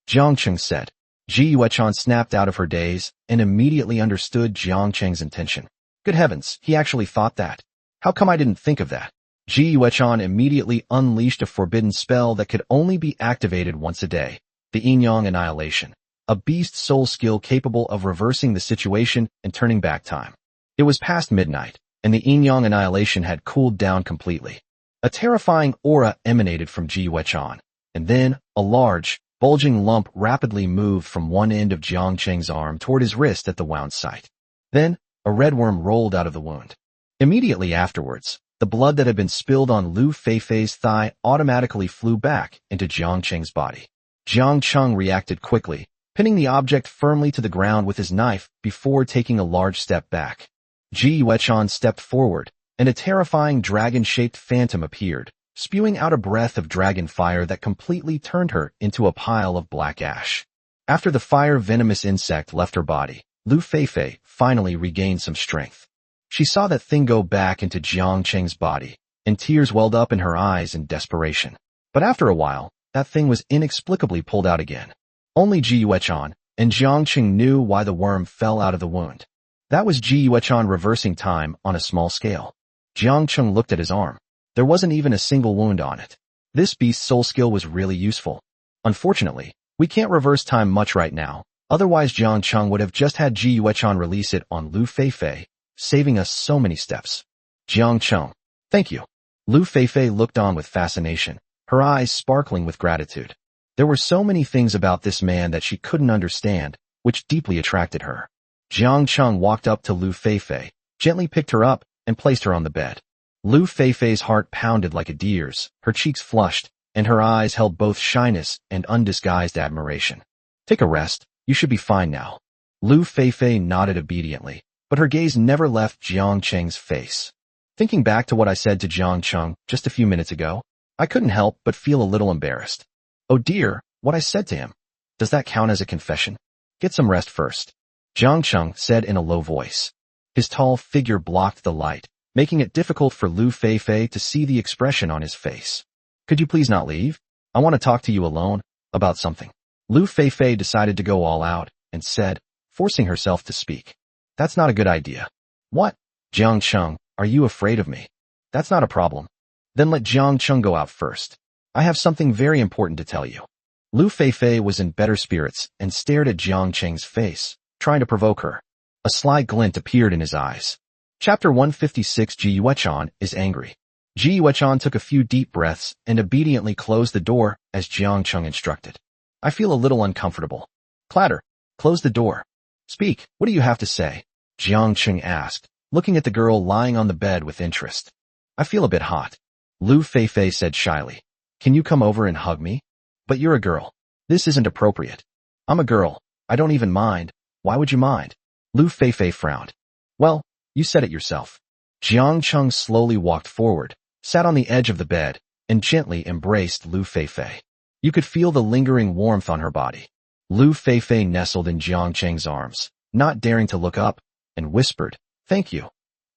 Jiang Cheng said. Ji Yuechan snapped out of her daze and immediately understood Jiang Cheng's intention. Good heavens, he actually thought that. How come I didn't think of that? Ji Yuechan immediately unleashed a forbidden spell that could only be activated once a day, the yin-yang annihilation, a beast soul skill capable of reversing the situation and turning back time. It was past midnight, and the yin-yang annihilation had cooled down completely. A terrifying aura emanated from Ji Yuechan, and then a large, bulging lump rapidly moved from one end of Jiang Cheng's arm toward his wrist at the wound site. Then, a red worm rolled out of the wound. Immediately afterwards, the blood that had been spilled on Lu Feifei's thigh automatically flew back into Jiang Cheng's body. Jiang Cheng reacted quickly, pinning the object firmly to the ground with his knife before taking a large step back. Ji Yuechan stepped forward, and a terrifying dragon-shaped phantom appeared, spewing out a breath of dragon fire that completely turned her into a pile of black ash. After the fire-venomous insect left her body, Lu Feifei finally regained some strength. She saw that thing go back into Jiang Cheng's body, and tears welled up in her eyes in desperation. But after a while, that thing was inexplicably pulled out again. Only Ji Yuechan and Jiang Cheng knew why the worm fell out of the wound. That was Ji Yuechan reversing time on a small scale. Jiang Cheng looked at his arm. There wasn't even a single wound on it. This beast's soul skill was really useful. Unfortunately, we can't reverse time much right now, otherwise Jiang Cheng would have just had Ji Yuechan release it on Lu Feifei, saving us so many steps. Jiang Cheng, thank you. Lu Feifei looked on with fascination, her eyes sparkling with gratitude. There were so many things about this man that she couldn't understand, which deeply attracted her. Jiang Cheng walked up to Lu Feifei, gently picked her up, and placed her on the bed. Lu Feifei's heart pounded like a deer's, her cheeks flushed, and her eyes held both shyness and undisguised admiration. Take a rest, you should be fine now. Lu Feifei nodded obediently, but her gaze never left Jiang Cheng's face. Thinking back to what I said to Jiang Cheng just a few minutes ago, I couldn't help but feel a little embarrassed. Oh dear, what I said to him. Does that count as a confession? Get some rest first. Jiang Cheng said in a low voice. His tall figure blocked the light, making it difficult for Lu Feifei to see the expression on his face. Could you please not leave? I want to talk to you alone, about something. Lu Feifei decided to go all out, and said, forcing herself to speak. That's not a good idea. What? Jiang Cheng, are you afraid of me? That's not a problem. Then let Jiang Cheng go out first. I have something very important to tell you. Lu Feifei was in better spirits and stared at Jiang Cheng's face, trying to provoke her. A sly glint appeared in his eyes. Chapter 156. Ji Yuechan is angry. Ji Yuechan took a few deep breaths and obediently closed the door as Jiang Cheng instructed. I feel a little uncomfortable. Clatter. Close the door. Speak, what do you have to say? Jiang Cheng asked, looking at the girl lying on the bed with interest. I feel a bit hot. Lu Feifei said shyly. Can you come over and hug me? But you're a girl. This isn't appropriate. I'm a girl. I don't even mind. Why would you mind? Lu Feifei frowned. Well, you said it yourself. Jiang Cheng slowly walked forward, sat on the edge of the bed, and gently embraced Lu Feifei. You could feel the lingering warmth on her body. Lu Feifei nestled in Jiang Cheng's arms, not daring to look up, and whispered, Thank you.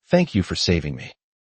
Thank you for saving me.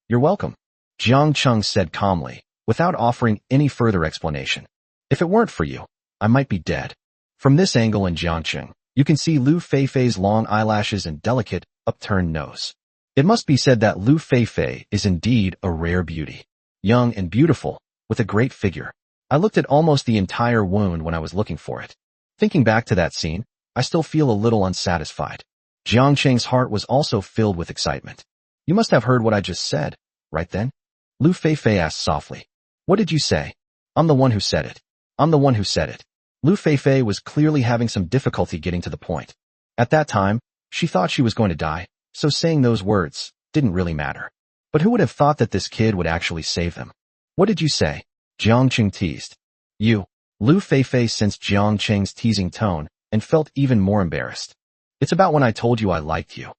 You're welcome. Jiang Cheng said calmly, without offering any further explanation. If it weren't for you, I might be dead. From this angle in Jiang Cheng, you can see Lu Feifei's long eyelashes and delicate, upturned nose. It must be said that Lu Feifei is indeed a rare beauty. Young and beautiful, with a great figure. I looked at almost the entire wound when I was looking for it. Thinking back to that scene, I still feel a little unsatisfied. Jiang Cheng's heart was also filled with excitement. You must have heard what I just said, right then? Lu Feifei asked softly. What did you say? I'm the one who said it. I'm the one who said it. Lu Feifei was clearly having some difficulty getting to the point. At that time, she thought she was going to die, so saying those words didn't really matter. But who would have thought that this kid would actually save them? What did you say? Jiang Cheng teased. You. Lu Feifei sensed Jiang Cheng's teasing tone and felt even more embarrassed. It's about when I told you I liked you.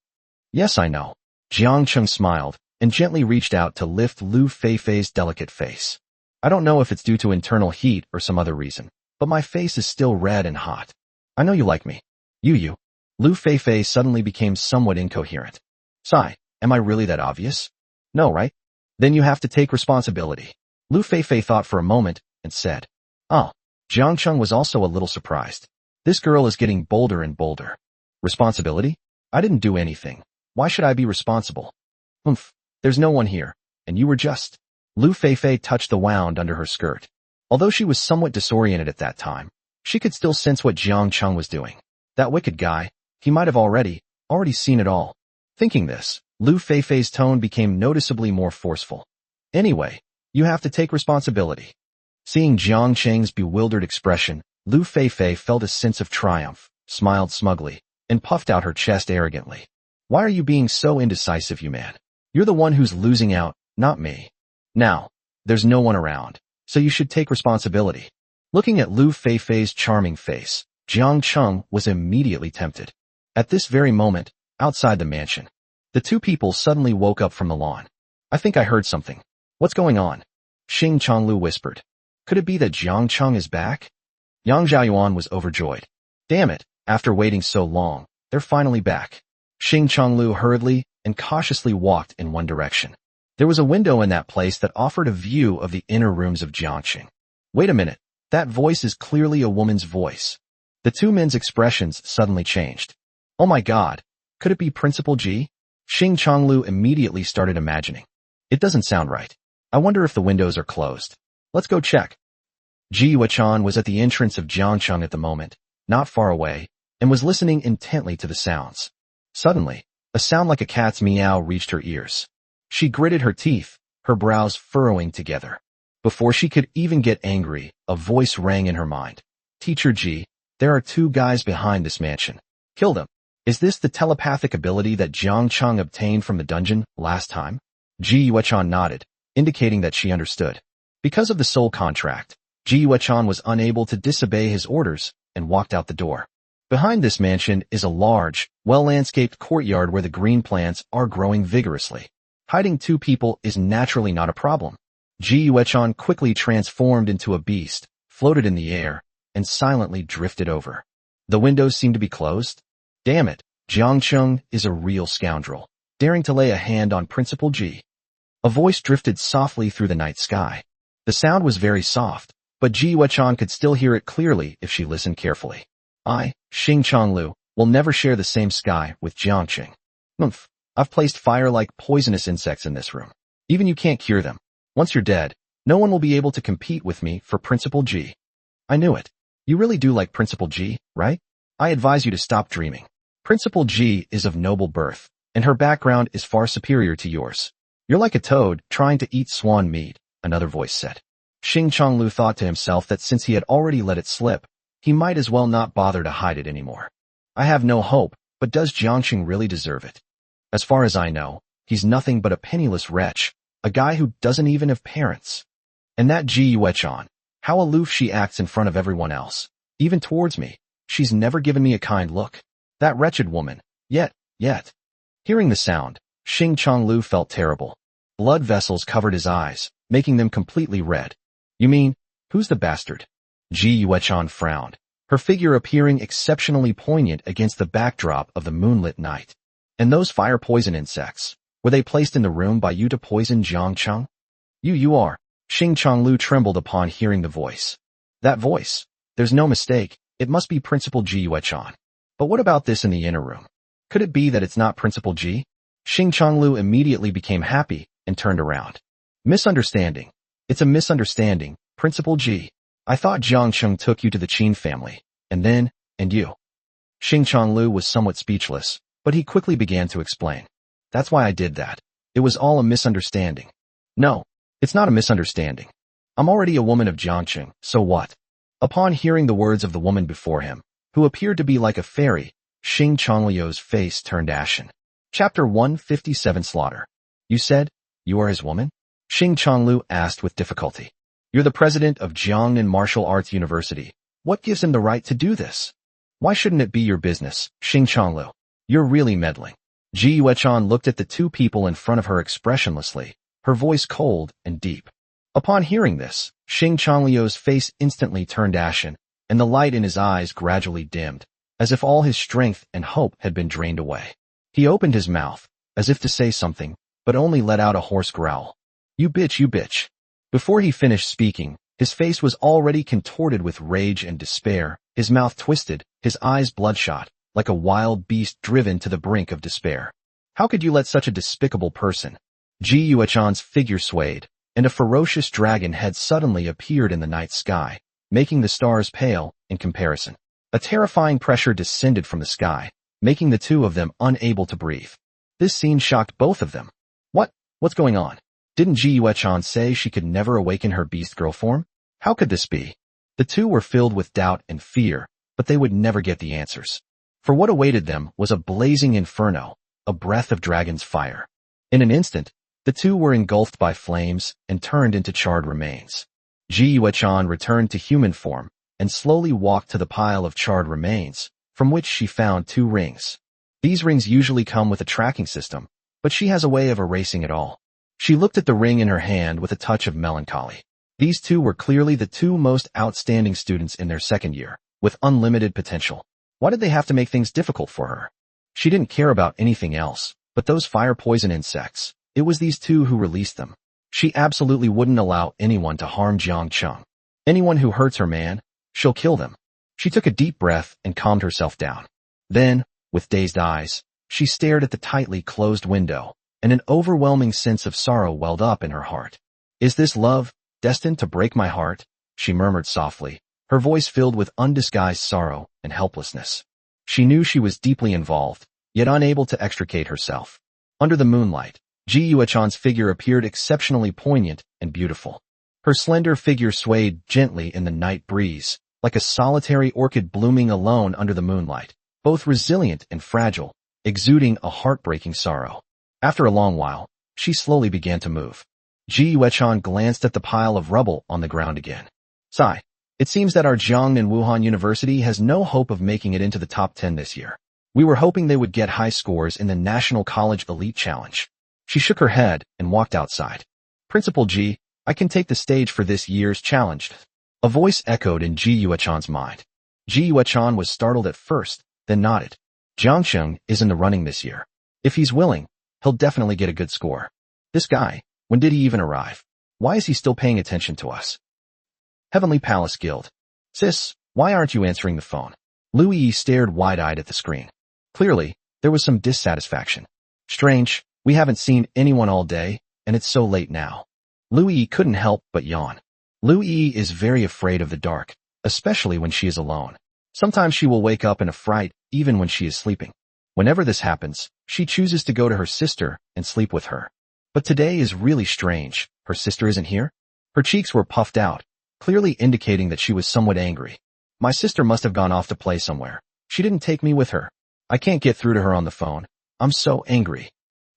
Yes, I know. Jiang Cheng smiled and gently reached out to lift Lu Feifei's delicate face. I don't know if it's due to internal heat or some other reason, but my face is still red and hot. I know you like me. You. Lu Feifei suddenly became somewhat incoherent. Sigh, am I really that obvious? No, right? Then you have to take responsibility. Lu Feifei thought for a moment and said, Oh. Jiang Cheng was also a little surprised. This girl is getting bolder and bolder. Responsibility? I didn't do anything. Why should I be responsible? There's no one here, and you were just... Lu Feifei touched the wound under her skirt. Although she was somewhat disoriented at that time, she could still sense what Jiang Cheng was doing. That wicked guy, he might have already seen it all. Thinking this, Lu Feifei's tone became noticeably more forceful. Anyway, you have to take responsibility. Seeing Jiang Cheng's bewildered expression, Lu Feifei felt a sense of triumph, smiled smugly, and puffed out her chest arrogantly. Why are you being so indecisive, you man? You're the one who's losing out, not me. Now, there's no one around, so you should take responsibility. Looking at Lu Feifei's charming face, Jiang Cheng was immediately tempted. At this very moment, outside the mansion, the two people suddenly woke up from the lawn. I think I heard something. What's going on? Xing Changlu whispered. Could it be that Jiang Cheng is back? Yang Zhaoyuan was overjoyed. Damn it, after waiting so long, they're finally back. Xing Changlu hurriedly and cautiously walked in one direction. There was a window in that place that offered a view of the inner rooms of Jiangqing. Wait a minute, that voice is clearly a woman's voice. The two men's expressions suddenly changed. Oh my god, could it be Principal Ji? Xing Changlu immediately started imagining. It doesn't sound right. I wonder if the windows are closed. Let's go check. Ji Yuechan was at the entrance of Jiangcheng at the moment, not far away, and was listening intently to the sounds. Suddenly, a sound like a cat's meow reached her ears. She gritted her teeth, her brows furrowing together. Before she could even get angry, a voice rang in her mind. Teacher Ji, there are two guys behind this mansion. Kill them. Is this the telepathic ability that Jiangcheng obtained from the dungeon last time? Ji Yuechan nodded, indicating that she understood. Because of the soul contract, Ji Yuechan was unable to disobey his orders and walked out the door. Behind this mansion is a large, well-landscaped courtyard where the green plants are growing vigorously. Hiding two people is naturally not a problem. Ji Yuechan quickly transformed into a beast, floated in the air, and silently drifted over. The windows seem to be closed. Damn it, Jiangcheng is a real scoundrel, daring to lay a hand on Principal Ji. A voice drifted softly through the night sky. The sound was very soft, but Ji Yuechan could still hear it clearly if she listened carefully. I, Xing Changlu, will never share the same sky with Jiangqing. I've placed fire like poisonous insects in this room. Even you can't cure them. Once you're dead, no one will be able to compete with me for Principal Ji. I knew it. You really do like Principal Ji, right? I advise you to stop dreaming. Principal G is of noble birth, and her background is far superior to yours. You're like a toad trying to eat swan meat, another voice said. Xing Chonglu thought to himself that since he had already let it slip, he might as well not bother to hide it anymore. I have no hope, but does Jiangqing really deserve it? As far as I know, he's nothing but a penniless wretch, a guy who doesn't even have parents. And that Ji Yuechan, how aloof she acts in front of everyone else, even towards me. She's never given me a kind look. That wretched woman. Yet. Hearing the sound, Xing Chonglu felt terrible. Blood vessels covered his eyes, making them completely red. You mean, who's the bastard? Ji Yuechan frowned, her figure appearing exceptionally poignant against the backdrop of the moonlit night. And those fire poison insects, were they placed in the room by you to poison Jiangcheng? You are. Xing Chonglu trembled upon hearing the voice. That voice. There's no mistake, it must be Principal Ji Yuechan. But what about this in the inner room? Could it be that it's not Principal Ji? Xing Chonglu immediately became happy and turned around. Misunderstanding. It's a misunderstanding, Principal Ji. I thought Jiangcheng took you to the Qin family, and you. Xing Chonglu was somewhat speechless, but he quickly began to explain. That's why I did that. It was all a misunderstanding. No, it's not a misunderstanding. I'm already a woman of Jiangcheng, so what? Upon hearing the words of the woman before him, who appeared to be like a fairy, Xing Chongliu's face turned ashen. Chapter 157 Slaughter. You said, you are his woman? Xing Chonglu asked with difficulty. You're the president of Jiangnan Martial Arts University. What gives him the right to do this? Why shouldn't it be your business, Xing Chonglu? You're really meddling. Ji Yuechan looked at the two people in front of her expressionlessly, her voice cold and deep. Upon hearing this, Xing Chongliu's face instantly turned ashen, and the light in his eyes gradually dimmed, as if all his strength and hope had been drained away. He opened his mouth, as if to say something, but only let out a hoarse growl. You bitch. Before he finished speaking, his face was already contorted with rage and despair, his mouth twisted, his eyes bloodshot, like a wild beast driven to the brink of despair. How could you let such a despicable person? Ji Yuechan's figure swayed, and a ferocious dragon head suddenly appeared in the night sky, making the stars pale in comparison. A terrifying pressure descended from the sky, making the two of them unable to breathe. This scene shocked both of them. What's going on? Didn't Ji Yuechan say she could never awaken her beast girl form? How could this be? The two were filled with doubt and fear, but they would never get the answers. For what awaited them was a blazing inferno, a breath of dragon's fire. In an instant, the two were engulfed by flames and turned into charred remains. Ji Yuechan returned to human form and slowly walked to the pile of charred remains, from which she found 2 rings. These rings usually come with a tracking system, but she has a way of erasing it all. She looked at the ring in her hand with a touch of melancholy. These 2 were clearly the 2 most outstanding students in their second year, with unlimited potential. Why did they have to make things difficult for her? She didn't care about anything else, but those fire poison insects. It was these 2 who released them. She absolutely wouldn't allow anyone to harm Jiangcheng. Anyone who hurts her man, she'll kill them. She took a deep breath and calmed herself down. Then, with dazed eyes, she stared at the tightly closed window, and an overwhelming sense of sorrow welled up in her heart. Is this love, destined to break my heart? She murmured softly, her voice filled with undisguised sorrow and helplessness. She knew she was deeply involved, yet unable to extricate herself. Under the moonlight, Ji Yuechan's figure appeared exceptionally poignant and beautiful. Her slender figure swayed gently in the night breeze, like a solitary orchid blooming alone under the moonlight, both resilient and fragile, exuding a heartbreaking sorrow. After a long while, she slowly began to move. Ji Yuechan glanced at the pile of rubble on the ground again. Sigh. It seems that our Jiangnan Wuhan University has no hope of making it into the top 10 this year. We were hoping they would get high scores in the National College Elite Challenge. She shook her head and walked outside. Principal Ji, I can take the stage for this year's challenge. A voice echoed in Ji Yuechan's mind. Ji Yuechan was startled at first, then nodded. Jiangcheng is in the running this year. If he's willing, he'll definitely get a good score. This guy, when did he even arrive? Why is he still paying attention to us? Heavenly Palace Guild. Sis, why aren't you answering the phone? Lu Yi stared wide-eyed at the screen. Clearly, there was some dissatisfaction. Strange, we haven't seen anyone all day, and it's so late now. Lu Yi couldn't help but yawn. Lu Yi is very afraid of the dark, especially when she is alone. Sometimes she will wake up in a fright, even when she is sleeping. Whenever this happens, she chooses to go to her sister and sleep with her. But today is really strange. Her sister isn't here? Her cheeks were puffed out, clearly indicating that she was somewhat angry. My sister must have gone off to play somewhere. She didn't take me with her. I can't get through to her on the phone. I'm so angry.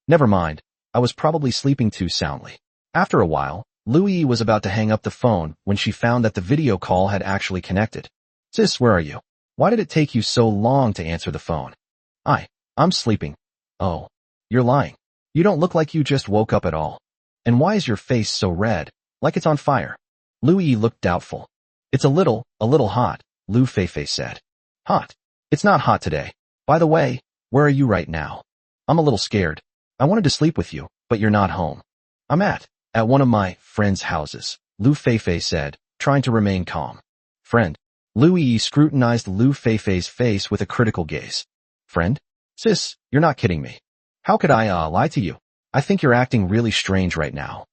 Never mind. I was probably sleeping too soundly. After a while, Louie was about to hang up the phone when she found that the video call had actually connected. Sis, where are you? Why did it take you so long to answer the phone? I'm sleeping. Oh, you're lying. You don't look like you just woke up at all. And why is your face so red, like it's on fire? Louie looked doubtful. It's a little hot, Lu Feifei said. Hot? It's not hot today. By the way, where are you right now? I'm a little scared. I wanted to sleep with you, but you're not home. I'm at one of my friends' houses, Lu Feifei said, trying to remain calm. Friend? Louie scrutinized Lu Feifei's face with a critical gaze. Friend? Sis, you're not kidding me. How could I lie to you? I think you're acting really strange right now.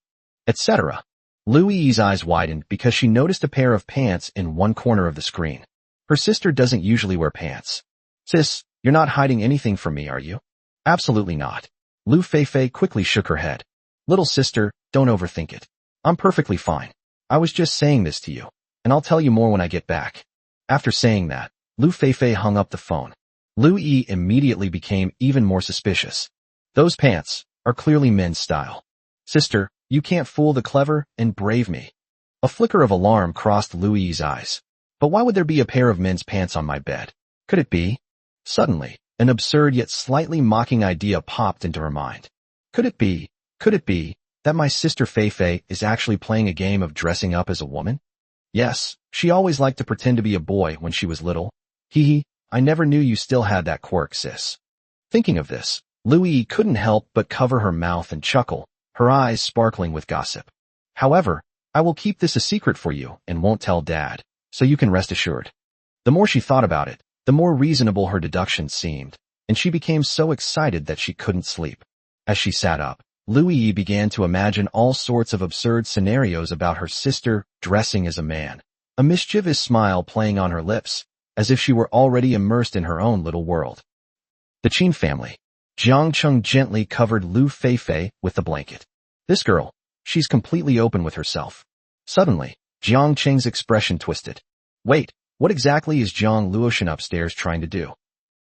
Etc. Louie's eyes widened because she noticed a pair of pants in one corner of the screen. Her sister doesn't usually wear pants. Sis, you're not hiding anything from me, are you? Absolutely not. Lu Feifei quickly shook her head. Little sister, don't overthink it. I'm perfectly fine. I was just saying this to you, and I'll tell you more when I get back. After saying that, Lu Feifei hung up the phone. Louie immediately became even more suspicious. Those pants are clearly men's style. Sister, you can't fool the clever and brave me. A flicker of alarm crossed Louie's eyes. But why would there be a pair of men's pants on my bed? Could it be? Suddenly, an absurd yet slightly mocking idea popped into her mind. Could it be that my sister Feifei is actually playing a game of dressing up as a woman? Yes, she always liked to pretend to be a boy when she was little. Hee, I never knew you still had that quirk, sis. Thinking of this, Louie couldn't help but cover her mouth and chuckle, her eyes sparkling with gossip. However, I will keep this a secret for you and won't tell Dad, so you can rest assured. The more she thought about it, the more reasonable her deductions seemed, and she became so excited that she couldn't sleep. As she sat up, Louie began to imagine all sorts of absurd scenarios about her sister dressing as a man, a mischievous smile playing on her lips, as if she were already immersed in her own little world. The Qin family. Jiang Cheng gently covered Lu Feifei with the blanket. This girl, she's completely open with herself. Suddenly, Jiang Cheng's expression twisted. Wait, what exactly is Jiang Luoshan upstairs trying to do?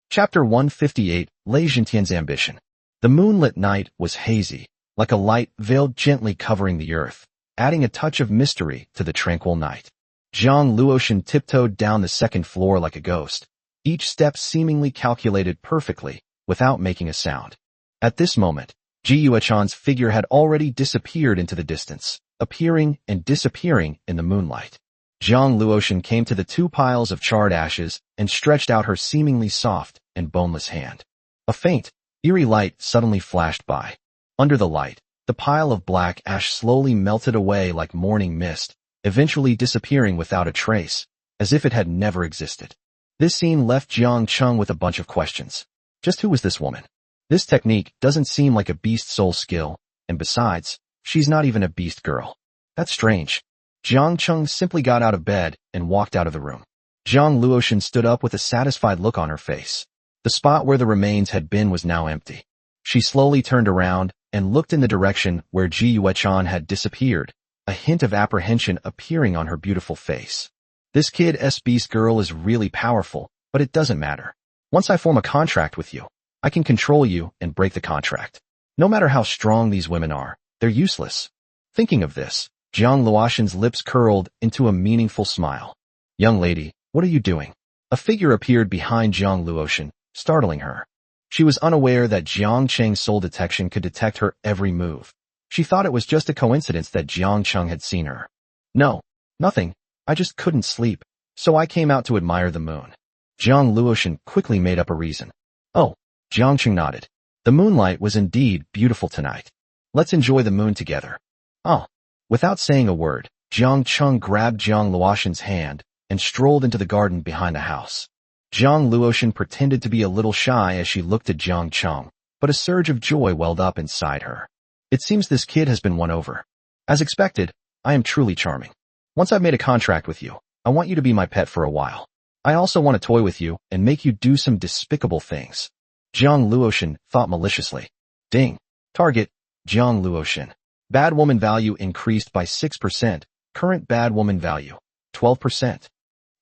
Chapter 158, Lei Zhentian's Ambition. The moonlit night was hazy, like a light veil gently covering the earth, adding a touch of mystery to the tranquil night. Jiang Luoshan tiptoed down the second floor like a ghost, each step seemingly calculated perfectly, without making a sound. At this moment, Ji Yuechan's figure had already disappeared into the distance, appearing and disappearing in the moonlight. Jiang Luoshan came to the two piles of charred ashes and stretched out her seemingly soft and boneless hand. A faint, eerie light suddenly flashed by. Under the light, the pile of black ash slowly melted away like morning mist, eventually disappearing without a trace, as if it had never existed. This scene left Jiang Cheng with a bunch of questions. Just who was this woman? This technique doesn't seem like a beast soul skill, and besides, she's not even a beast girl. That's strange. Jiang Cheng simply got out of bed and walked out of the room. Jiang Luoshan stood up with a satisfied look on her face. The spot where the remains had been was now empty. She slowly turned around and looked in the direction where Ji Yuechan had disappeared, a hint of apprehension appearing on her beautiful face. This kid's beast girl is really powerful, but it doesn't matter. Once I form a contract with you, I can control you and break the contract. No matter how strong these women are, they're useless. Thinking of this, Jiang Luoshan's lips curled into a meaningful smile. Young lady, what are you doing? A figure appeared behind Jiang Luoshan, startling her. She was unaware that Jiang Cheng's soul detection could detect her every move. She thought it was just a coincidence that Jiang Cheng had seen her. No, nothing. I just couldn't sleep, so I came out to admire the moon. Jiang Luoshan quickly made up a reason. Oh, Jiang Cheng nodded. The moonlight was indeed beautiful tonight. Let's enjoy the moon together. Oh. Without saying a word, Jiang Cheng grabbed Jiang Luoshan's hand and strolled into the garden behind the house. Jiang Luoshan pretended to be a little shy as she looked at Jiang Cheng, but a surge of joy welled up inside her. It seems this kid has been won over. As expected, I am truly charming. Once I've made a contract with you, I want you to be my pet for a while. I also want to toy with you and make you do some despicable things. Jiang Luoshan thought maliciously. Ding. Target, Jiang Luoshan. Bad woman value increased by 6%, current bad woman value, 12%.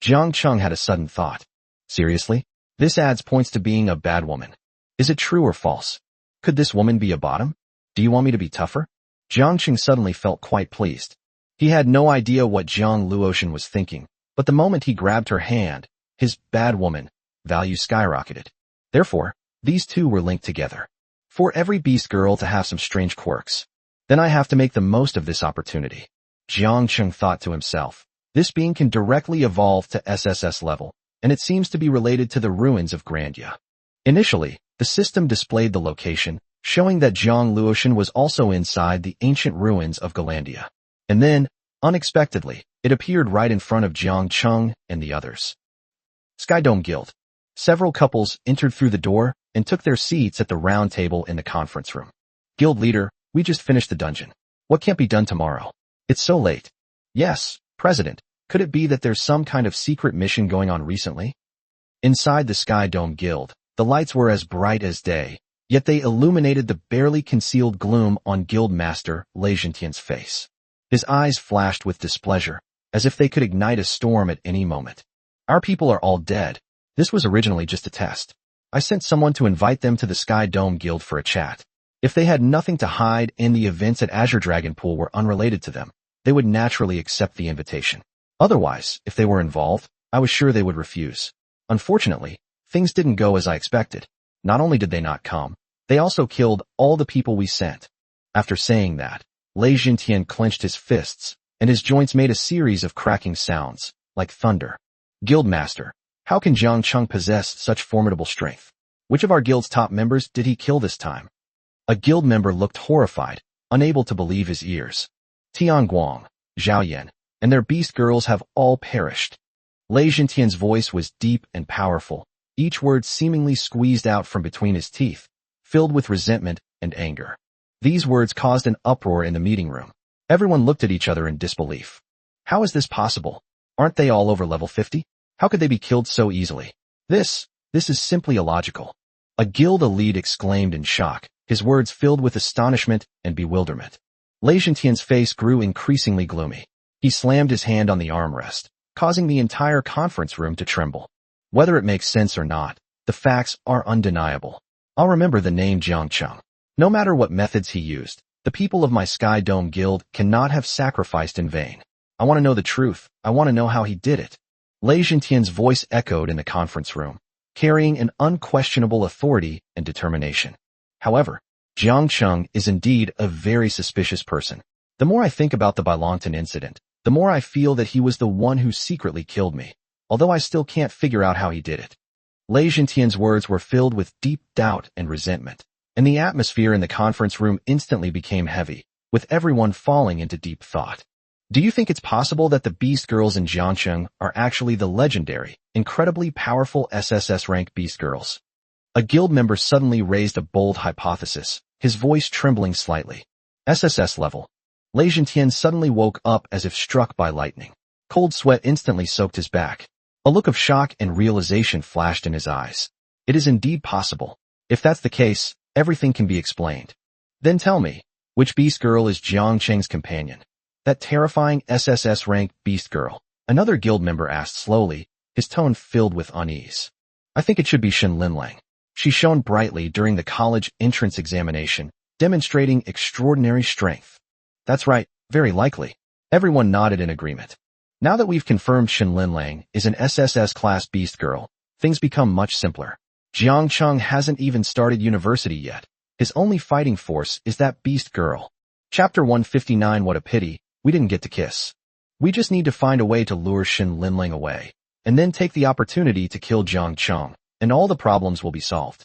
Jiang Chung had a sudden thought. Seriously? This adds points to being a bad woman. Is it true or false? Could this woman be a bottom? Do you want me to be tougher? Jiang Chung suddenly felt quite pleased. He had no idea what Jiang Luoshan was thinking, but the moment he grabbed her hand, his bad woman value skyrocketed. Therefore, these two were linked together. For every beast girl to have some strange quirks. Then I have to make the most of this opportunity. Jiang Chung thought to himself. This being can directly evolve to SSS level, and it seems to be related to the ruins of Grandia. Initially, the system displayed the location, showing that Jiang Luoshan was also inside the ancient ruins of Galandia. And then, unexpectedly, it appeared right in front of Jiang Chung and the others. Skydome Guild. Several couples entered through the door and took their seats at the round table in the conference room. Guild leader, we just finished the dungeon. What can't be done tomorrow? It's so late. Yes, President, could it be that there's some kind of secret mission going on recently? Inside the Sky Dome Guild, the lights were as bright as day, yet they illuminated the barely concealed gloom on Guild Master Lei Jintian's face. His eyes flashed with displeasure, as if they could ignite a storm at any moment. Our people are all dead. This was originally just a test. I sent someone to invite them to the Sky Dome Guild for a chat. If they had nothing to hide and the events at Azure Dragon Pool were unrelated to them, they would naturally accept the invitation. Otherwise, if they were involved, I was sure they would refuse. Unfortunately, things didn't go as I expected. Not only did they not come, they also killed all the people we sent. After saying that, Lei Jintian clenched his fists, and his joints made a series of cracking sounds, like thunder. Guildmaster, how can Jiang Chung possess such formidable strength? Which of our guild's top members did he kill this time? A guild member looked horrified, unable to believe his ears. Tian Guang, Zhao Yan, and their beast girls have all perished. Lei Jintian's voice was deep and powerful, each word seemingly squeezed out from between his teeth, filled with resentment and anger. These words caused an uproar in the meeting room. Everyone looked at each other in disbelief. How is this possible? Aren't they all over level 50? How could they be killed so easily? This is simply illogical. A guild elite exclaimed in shock, his words filled with astonishment and bewilderment. Lei Jintian's face grew increasingly gloomy. He slammed his hand on the armrest, causing the entire conference room to tremble. Whether it makes sense or not, the facts are undeniable. I'll remember the name Jiang Chung. No matter what methods he used, the people of my Sky Dome Guild cannot have sacrificed in vain. I want to know the truth. I want to know how he did it. Lei Jintian's voice echoed in the conference room, carrying an unquestionable authority and determination. However, Jiang Chung is indeed a very suspicious person. The more I think about the Bailongton incident, the more I feel that he was the one who secretly killed me, although I still can't figure out how he did it. Lei Jintian's words were filled with deep doubt and resentment, and the atmosphere in the conference room instantly became heavy, with everyone falling into deep thought. Do you think it's possible that the Beast Girls in Jiangcheng are actually the legendary, incredibly powerful SSS-Rank Beast Girls? A guild member suddenly raised a bold hypothesis, his voice trembling slightly. SSS level. Lei Jintian suddenly woke up as if struck by lightning. Cold sweat instantly soaked his back. A look of shock and realization flashed in his eyes. It is indeed possible. If that's the case, everything can be explained. Then tell me, which Beast Girl is Jiangcheng's companion? That terrifying SSS-Rank Beast Girl, another guild member asked slowly, his tone filled with unease. I think it should be Shin Linlang. She shone brightly during the college entrance examination, demonstrating extraordinary strength. That's right, very likely. Everyone nodded in agreement. Now that we've confirmed Shin Linlang is an SSS-class Beast Girl, things become much simpler. Jiang Chung hasn't even started university yet. His only fighting force is that Beast Girl. Chapter 159. What a pity, we didn't get to kiss. We just need to find a way to lure Shin Linlang away, and then take the opportunity to kill Jiang Chung, and all the problems will be solved.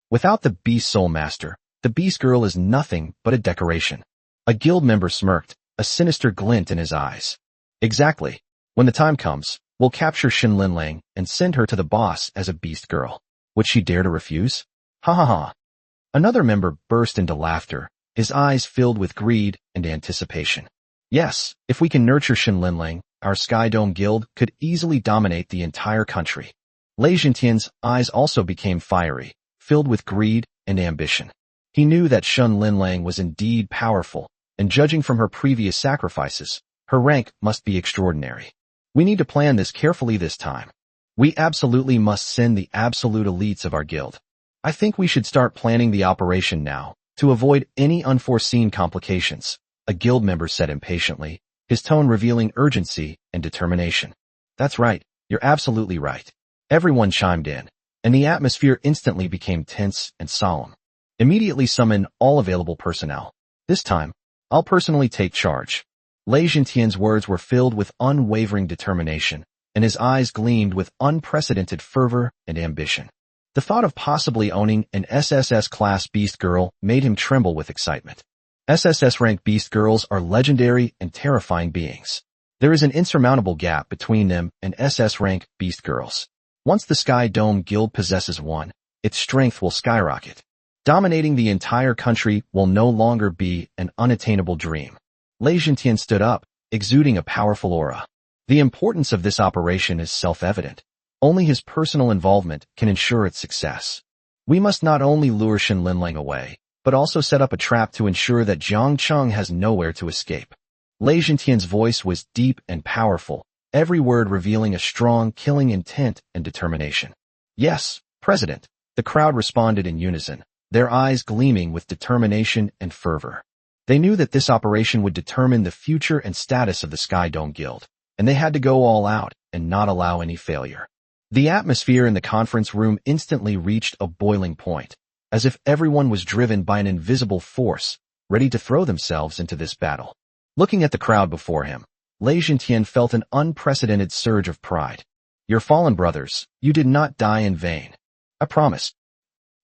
Without the Beast Soul Master, the Beast Girl is nothing but a decoration. A guild member smirked, a sinister glint in his eyes. Exactly. When the time comes, we'll capture Shin Linlang and send her to the boss as a Beast Girl. Would she dare to refuse? Ha ha ha. Another member burst into laughter, his eyes filled with greed and anticipation. Yes, if we can nurture Shin Linlang, our Sky Dome Guild could easily dominate the entire country. Lei Jintian's eyes also became fiery, filled with greed and ambition. He knew that Shun Linlang was indeed powerful, and judging from her previous sacrifices, her rank must be extraordinary. We need to plan this carefully this time. We absolutely must send the absolute elites of our guild. I think we should start planning the operation now, to avoid any unforeseen complications, a guild member said impatiently, his tone revealing urgency and determination. That's right, you're absolutely right. Everyone chimed in, and the atmosphere instantly became tense and solemn. Immediately summon all available personnel. This time, I'll personally take charge. Lei Jintian's words were filled with unwavering determination, and his eyes gleamed with unprecedented fervor and ambition. The thought of possibly owning an SSS-class beast girl made him tremble with excitement. SSS-rank beast girls are legendary and terrifying beings. There is an insurmountable gap between them and SS-rank beast girls. Once the Sky Dome Guild possesses one, its strength will skyrocket. Dominating the entire country will no longer be an unattainable dream. Lei Jintian stood up, exuding a powerful aura. The importance of this operation is self-evident. Only his personal involvement can ensure its success. We must not only lure Shin Linlang away, but also set up a trap to ensure that Jiang Cheng has nowhere to escape. Lei Jintian's voice was deep and powerful, every word revealing a strong killing intent and determination. Yes, President, the crowd responded in unison, their eyes gleaming with determination and fervor. They knew that this operation would determine the future and status of the Sky Dome Guild, and they had to go all out and not allow any failure. The atmosphere in the conference room instantly reached a boiling point, as if everyone was driven by an invisible force, ready to throw themselves into this battle. Looking at the crowd before him, Lei Jintian felt an unprecedented surge of pride. Your fallen brothers, you did not die in vain. I promise.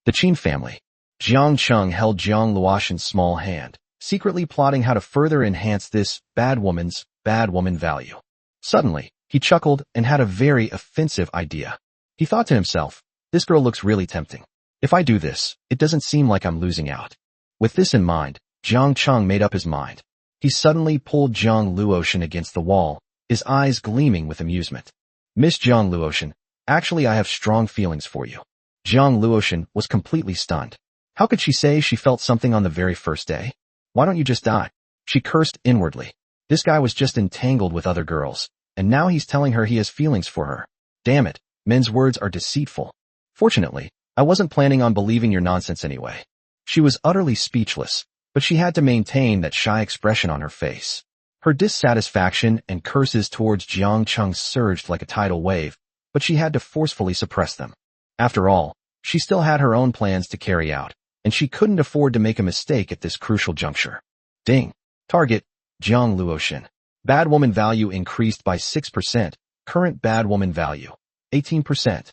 The Qin family. Jiang Cheng held Jiang Luoshan's small hand, secretly plotting how to further enhance this bad woman value. Suddenly, he chuckled and had a very offensive idea. He thought to himself, this girl looks really tempting. If I do this, it doesn't seem like I'm losing out. With this in mind, Jiang Cheng made up his mind. He suddenly pulled Jiang Luoshan against the wall, his eyes gleaming with amusement. Miss Jiang Luoshan, actually I have strong feelings for you. Jiang Luoshan was completely stunned. How could she say she felt something on the very first day? Why don't you just die? She cursed inwardly. This guy was just entangled with other girls, and now he's telling her he has feelings for her. Damn it, men's words are deceitful. Fortunately, I wasn't planning on believing your nonsense anyway. She was utterly speechless, but she had to maintain that shy expression on her face. Her dissatisfaction and curses towards Jiang Cheng surged like a tidal wave, but she had to forcefully suppress them. After all, she still had her own plans to carry out, and she couldn't afford to make a mistake at this crucial juncture. Ding. Target, Jiang Luoshan. Bad woman value increased by 6%, current bad woman value, 18%.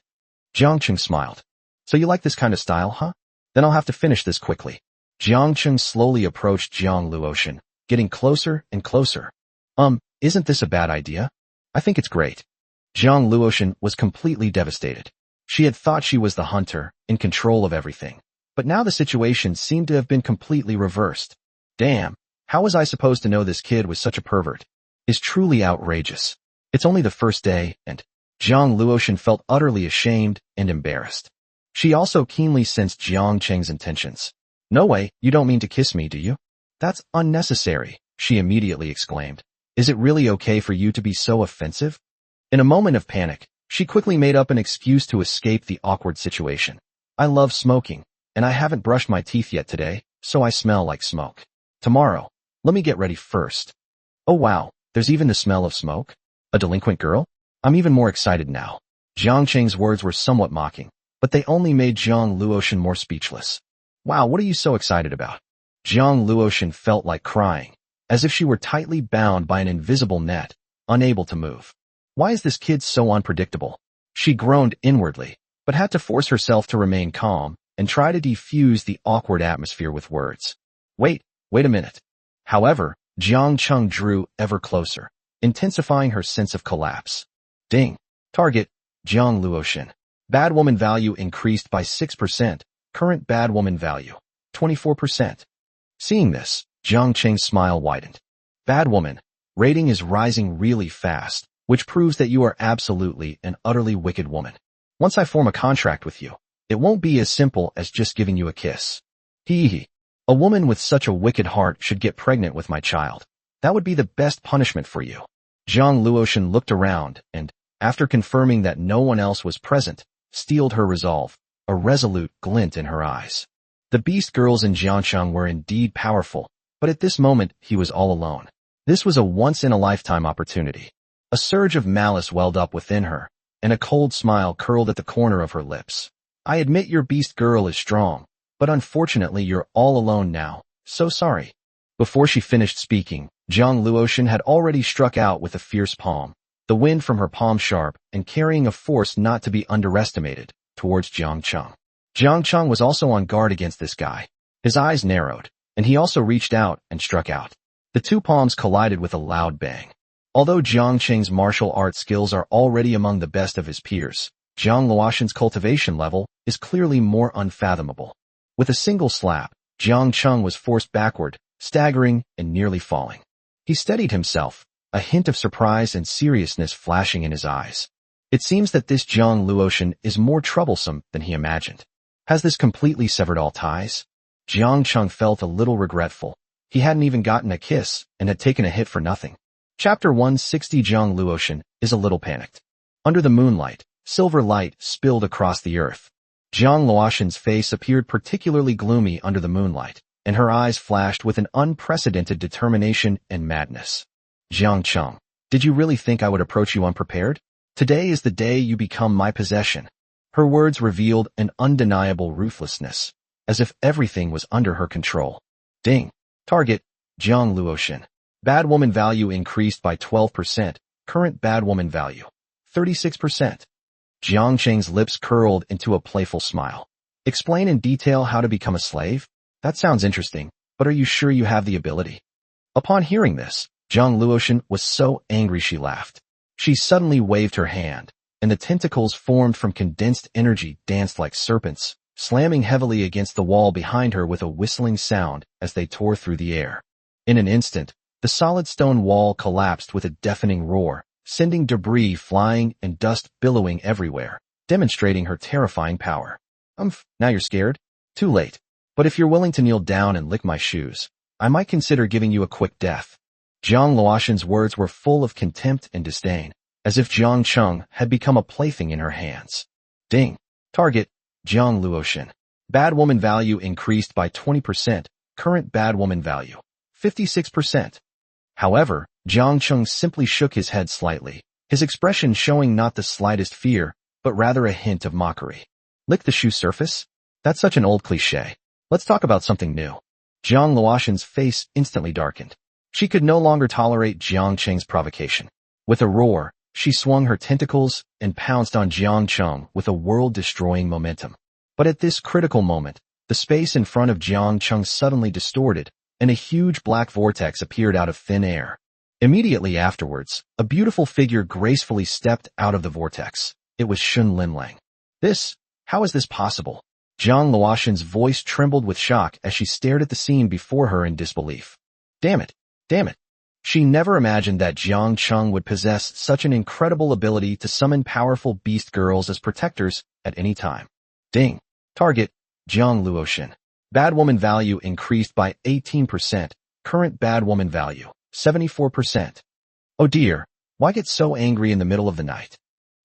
Jiang Cheng smiled. So you like this kind of style, huh? Then I'll have to finish this quickly. Jiang Cheng slowly approached Jiang Luoshan, getting closer and closer. Isn't this a bad idea? I think it's great. Jiang Luoshan was completely devastated. She had thought she was the hunter, in control of everything. But now the situation seemed to have been completely reversed. Damn, how was I supposed to know this kid was such a pervert? It's truly outrageous. It's only the first day, and Jiang Luoshan felt utterly ashamed and embarrassed. She also keenly sensed Jiang Cheng's intentions. No way, you don't mean to kiss me, do you? That's unnecessary, she immediately exclaimed. Is it really okay for you to be so offensive? In a moment of panic, she quickly made up an excuse to escape the awkward situation. I love smoking, and I haven't brushed my teeth yet today, so I smell like smoke. Tomorrow, let me get ready first. Oh wow, there's even the smell of smoke? A delinquent girl? I'm even more excited now. Jiang Cheng's words were somewhat mocking, but they only made Jiang Luoshan more speechless. Wow, what are you so excited about? Jiang Luoshan felt like crying, as if she were tightly bound by an invisible net, unable to move. Why is this kid so unpredictable? She groaned inwardly, but had to force herself to remain calm and try to defuse the awkward atmosphere with words. Wait a minute. However, Jiang Cheng drew ever closer, intensifying her sense of collapse. Ding. Target, Jiang Luoshan. Bad woman value increased by 6%, current bad woman value, 24%. Seeing this, Jiang Cheng's smile widened. Bad woman, rating is rising really fast, which proves that you are absolutely and utterly wicked woman. Once I form a contract with you, It won't be as simple as just giving you a kiss. Hee hee. A woman with such a wicked heart should get pregnant with my child. That would be the best punishment for you. Zhang Luotian looked around and, after confirming that no one else was present, steeled her resolve, a resolute glint in her eyes. The beast girls in Jiangcheng were indeed powerful, but at this moment he was all alone. This was a once-in-a-lifetime opportunity. A surge of malice welled up within her, and a cold smile curled at the corner of her lips. I admit your beast girl is strong, but unfortunately you're all alone now. So sorry. Before she finished speaking, Zhang Luotian had already struck out with a fierce palm, the wind from her palm sharp and carrying a force not to be underestimated, towards Jiang Cheng. Jiang Cheng was also on guard against this guy. His eyes narrowed, and he also reached out and struck out. The two palms collided with a loud bang. Although Jiang Cheng's martial arts skills are already among the best of his peers, Zhang Luotian's cultivation level is clearly more unfathomable. With a single slap, Jiang Cheng was forced backward, staggering and nearly falling. He steadied himself, a hint of surprise and seriousness flashing in his eyes. It seems that this Zhang Luotian is more troublesome than he imagined. Has this completely severed all ties? Jiang Cheng felt a little regretful. He hadn't even gotten a kiss and had taken a hit for nothing. Chapter 160. Zhang Luotian is a little panicked. Under the moonlight, silver light spilled across the earth. Zhang Luotian's face appeared particularly gloomy under the moonlight, and her eyes flashed with an unprecedented determination and madness. Jiang Cheng, did you really think I would approach you unprepared? Today is the day you become my possession. Her words revealed an undeniable ruthlessness, as if everything was under her control. Ding. Target, Zhang Luotian. Bad woman value increased by 12%, current bad woman value, 36%. Jiang Cheng's lips curled into a playful smile. Explain in detail how to become a slave? That sounds interesting, but are you sure you have the ability? Upon hearing this, Zhang Luotian was so angry she laughed. She suddenly waved her hand, and the tentacles formed from condensed energy danced like serpents, slamming heavily against the wall behind her with a whistling sound as they tore through the air. In an instant, the solid stone wall collapsed with a deafening roar, sending debris flying and dust billowing everywhere, demonstrating her terrifying power. Now you're scared? Too late. But if you're willing to kneel down and lick my shoes, I might consider giving you a quick death. Zhang Luotian's words were full of contempt and disdain, as if Jiang Cheng had become a plaything in her hands. Ding. Target, Zhang Luotian. Bad woman value increased by 20%, current bad woman value, 56%. However, Jiang Cheng simply shook his head slightly, his expression showing not the slightest fear, but rather a hint of mockery. Lick the shoe surface? That's such an old cliché. Let's talk about something new. Zhang Luotian's face instantly darkened. She could no longer tolerate Jiang Cheng's provocation. With a roar, she swung her tentacles and pounced on Jiang Cheng with a world-destroying momentum. But at this critical moment, the space in front of Jiang Cheng suddenly distorted, and a huge black vortex appeared out of thin air. Immediately afterwards, a beautiful figure gracefully stepped out of the vortex. It was Shun Linlang. How is this possible? Zhang Luotian's voice trembled with shock as she stared at the scene before her in disbelief. Damn it. She never imagined that Jiang Cheng would possess such an incredible ability to summon powerful beast girls as protectors at any time. Ding. Target, Zhang Luotian. Bad woman value increased by 18%, current bad woman value, 74%. Oh dear, why get so angry in the middle of the night?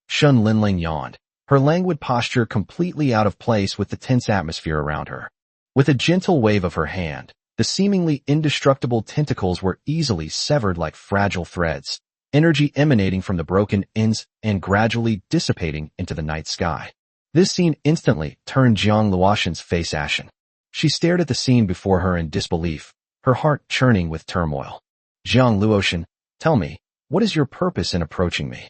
Shun Linling yawned, her languid posture completely out of place with the tense atmosphere around her. With a gentle wave of her hand, the seemingly indestructible tentacles were easily severed like fragile threads, energy emanating from the broken ends and gradually dissipating into the night sky. This scene instantly turned Zhang Luotian's face ashen. She stared at the scene before her in disbelief, her heart churning with turmoil. Zhang Luotian, tell me, what is your purpose in approaching me?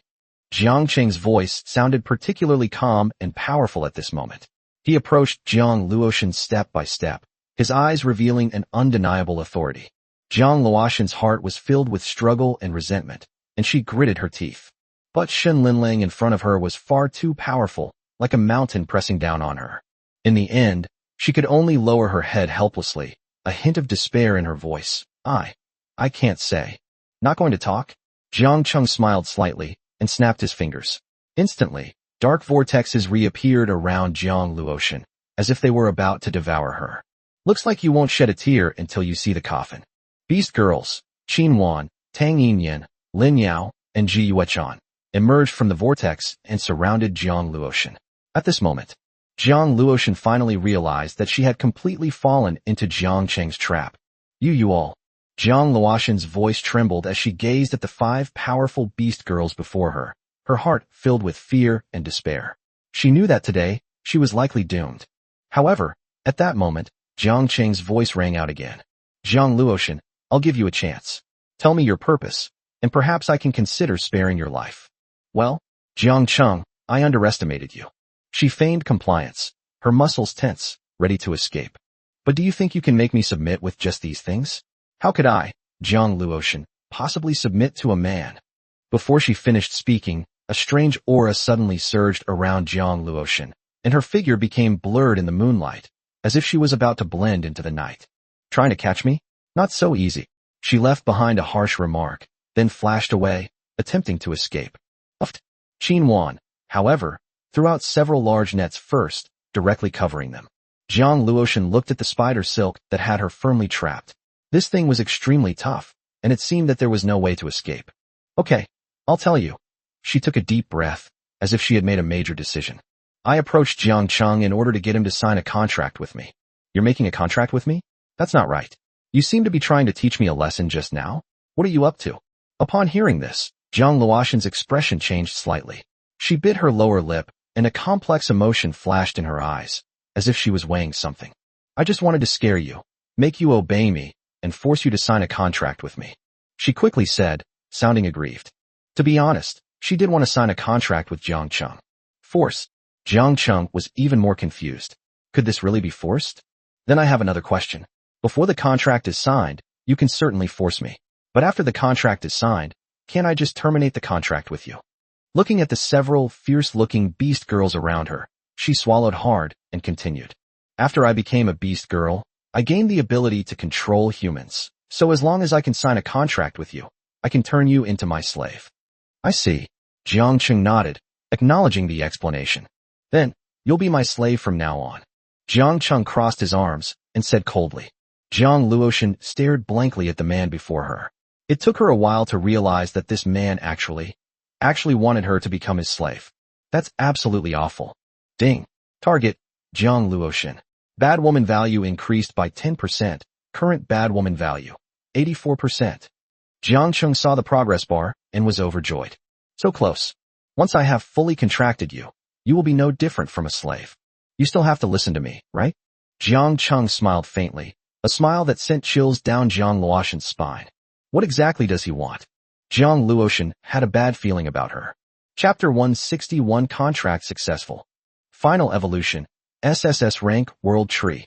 Jiang Cheng's voice sounded particularly calm and powerful at this moment. He approached Zhang Luotian step by step, his eyes revealing an undeniable authority. Zhang Luotian's heart was filled with struggle and resentment, and she gritted her teeth. But Shun Linlang in front of her was far too powerful, like a mountain pressing down on her. In the end, she could only lower her head helplessly, a hint of despair in her voice. I can't say. Not going to talk? Jiang Cheng smiled slightly and snapped his fingers. Instantly, Dark vortexes reappeared around Jiang Luotian, as if they were about to devour her. Looks like you won't shed a tear until you see the coffin. Beast girls, Qin Wan, Tang Yinyan, Lin Yao, and Ji Yuechan, emerged from the vortex and surrounded Jiang Luotian. At this moment, Jiang Luotian finally realized that she had completely fallen into Jiang Cheng's trap. You all. Jiang Luotian's voice trembled as she gazed at the 5 powerful beast girls before her, her heart filled with fear and despair. She knew that today, she was likely doomed. However, at that moment, Jiang Cheng's voice rang out again. Jiang Luotian, I'll give you a chance. Tell me your purpose, and perhaps I can consider sparing your life. Well, Jiang Cheng, I underestimated you. She feigned compliance, her muscles tense, ready to escape. But do you think you can make me submit with just these things? How could I, Jiang Luotian, possibly submit to a man? Before she finished speaking, a strange aura suddenly surged around Jiang Luotian, and her figure became blurred in the moonlight, as if she was about to blend into the night. Trying to catch me? Not so easy. She left behind a harsh remark, then flashed away, attempting to escape. Qin Wan, however, threw out several large nets first, directly covering them. Jiang Luotian looked at the spider silk that had her firmly trapped. This thing was extremely tough, and it seemed that there was no way to escape. Okay, I'll tell you. She took a deep breath, as if she had made a major decision. I approached Jiang Cheng in order to get him to sign a contract with me. You're making a contract with me? That's not right. You seem to be trying to teach me a lesson just now. What are you up to? Upon hearing this, Jiang Luotian's expression changed slightly. She bit her lower lip, and a complex emotion flashed in her eyes, as if she was weighing something. I just wanted to scare you, make you obey me, and force you to sign a contract with me. She quickly said, sounding aggrieved. To be honest, she did want to sign a contract with Jiang Cheng. Force. Jiang Cheng was even more confused. Could this really be forced? Then I have another question. Before the contract is signed, you can certainly force me. But after the contract is signed, can't I just terminate the contract with you? Looking at the several fierce-looking beast girls around her, she swallowed hard and continued. After I became a beast girl, I gained the ability to control humans. So as long as I can sign a contract with you, I can turn you into my slave. I see. Jiang Cheng nodded, acknowledging the explanation. Then, you'll be my slave from now on. Jiang Cheng crossed his arms and said coldly. Jiang Luotian stared blankly at the man before her. It took her a while to realize that this man actually wanted her to become his slave. That's absolutely awful. Ding. Target, Jiang Luotian. Bad woman value increased by 10%. Current bad woman value, 84%. Jiang Cheng saw the progress bar and was overjoyed. So close. Once I have fully contracted you, you will be no different from a slave. You still have to listen to me, right? Jiang Cheng smiled faintly, a smile that sent chills down Jiang Luotian's spine. What exactly does he want? Jiang Luotian had a bad feeling about her. Chapter 161 Contract Successful. Final Evolution, SSS-Rank World Tree.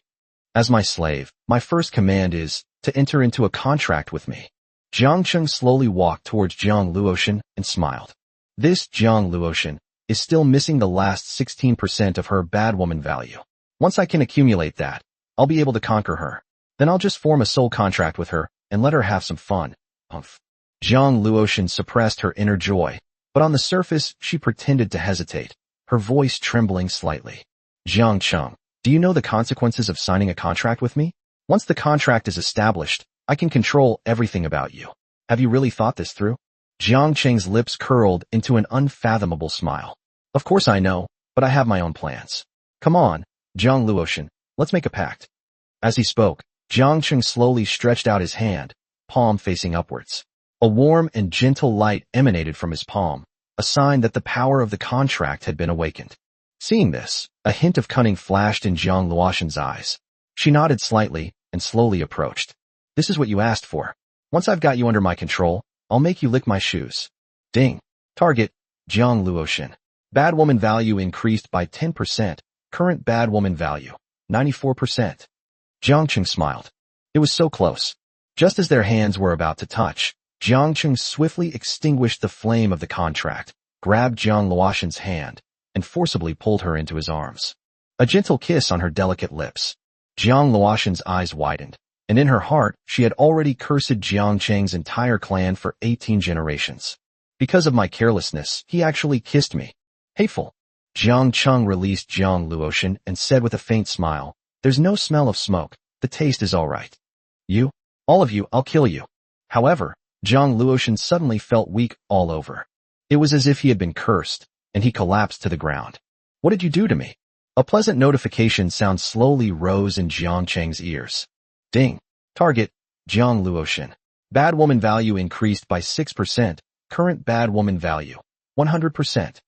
As my slave, my first command is to enter into a contract with me. Jiang Cheng slowly walked towards Jiang Luotian and smiled. This Jiang Luotian is still missing the last 16% of her bad woman value. Once I can accumulate that, I'll be able to conquer her. Then I'll just form a soul contract with her and let her have some fun. Jiang Luotian suppressed her inner joy, but on the surface she pretended to hesitate, her voice trembling slightly. Jiang Cheng, do you know the consequences of signing a contract with me? Once the contract is established, I can control everything about you. Have you really thought this through? Jiang Cheng's lips curled into an unfathomable smile. Of course I know, but I have my own plans. Come on, Jiang Luotian, let's make a pact. As he spoke, Jiang Cheng slowly stretched out his hand, palm facing upwards. A warm and gentle light emanated from his palm, a sign that the power of the contract had been awakened. Seeing this, a hint of cunning flashed in Jiang Luotian's eyes. She nodded slightly and slowly approached. This is what you asked for. Once I've got you under my control, I'll make you lick my shoes. Ding. Target, Jiang Luotian. Bad woman value increased by 10%. Current bad woman value, 94%. Jiang Cheng smiled. It was so close. Just as their hands were about to touch, Jiang Cheng swiftly extinguished the flame of the contract, grabbed Jiang Luotian's hand, and forcibly pulled her into his arms. A gentle kiss on her delicate lips. Jiang Luotian's eyes widened, and in her heart she had already cursed Jiang Cheng's entire clan for 18 generations. Because of my carelessness, he actually kissed me. Hateful. Jiang Chung released Jiang Luotian and said with a faint smile, "There's no smell of smoke. The taste is all right. You? All of you, I'll kill you." However, Jiang Luotian suddenly felt weak all over. It was as if he had been cursed, and he collapsed to the ground. "What did you do to me?" A pleasant notification sound slowly rose in Jiang Cheng's ears. Ding. Target, Jiang Luotian. Bad woman value increased by 6%. Current bad woman value, 100%.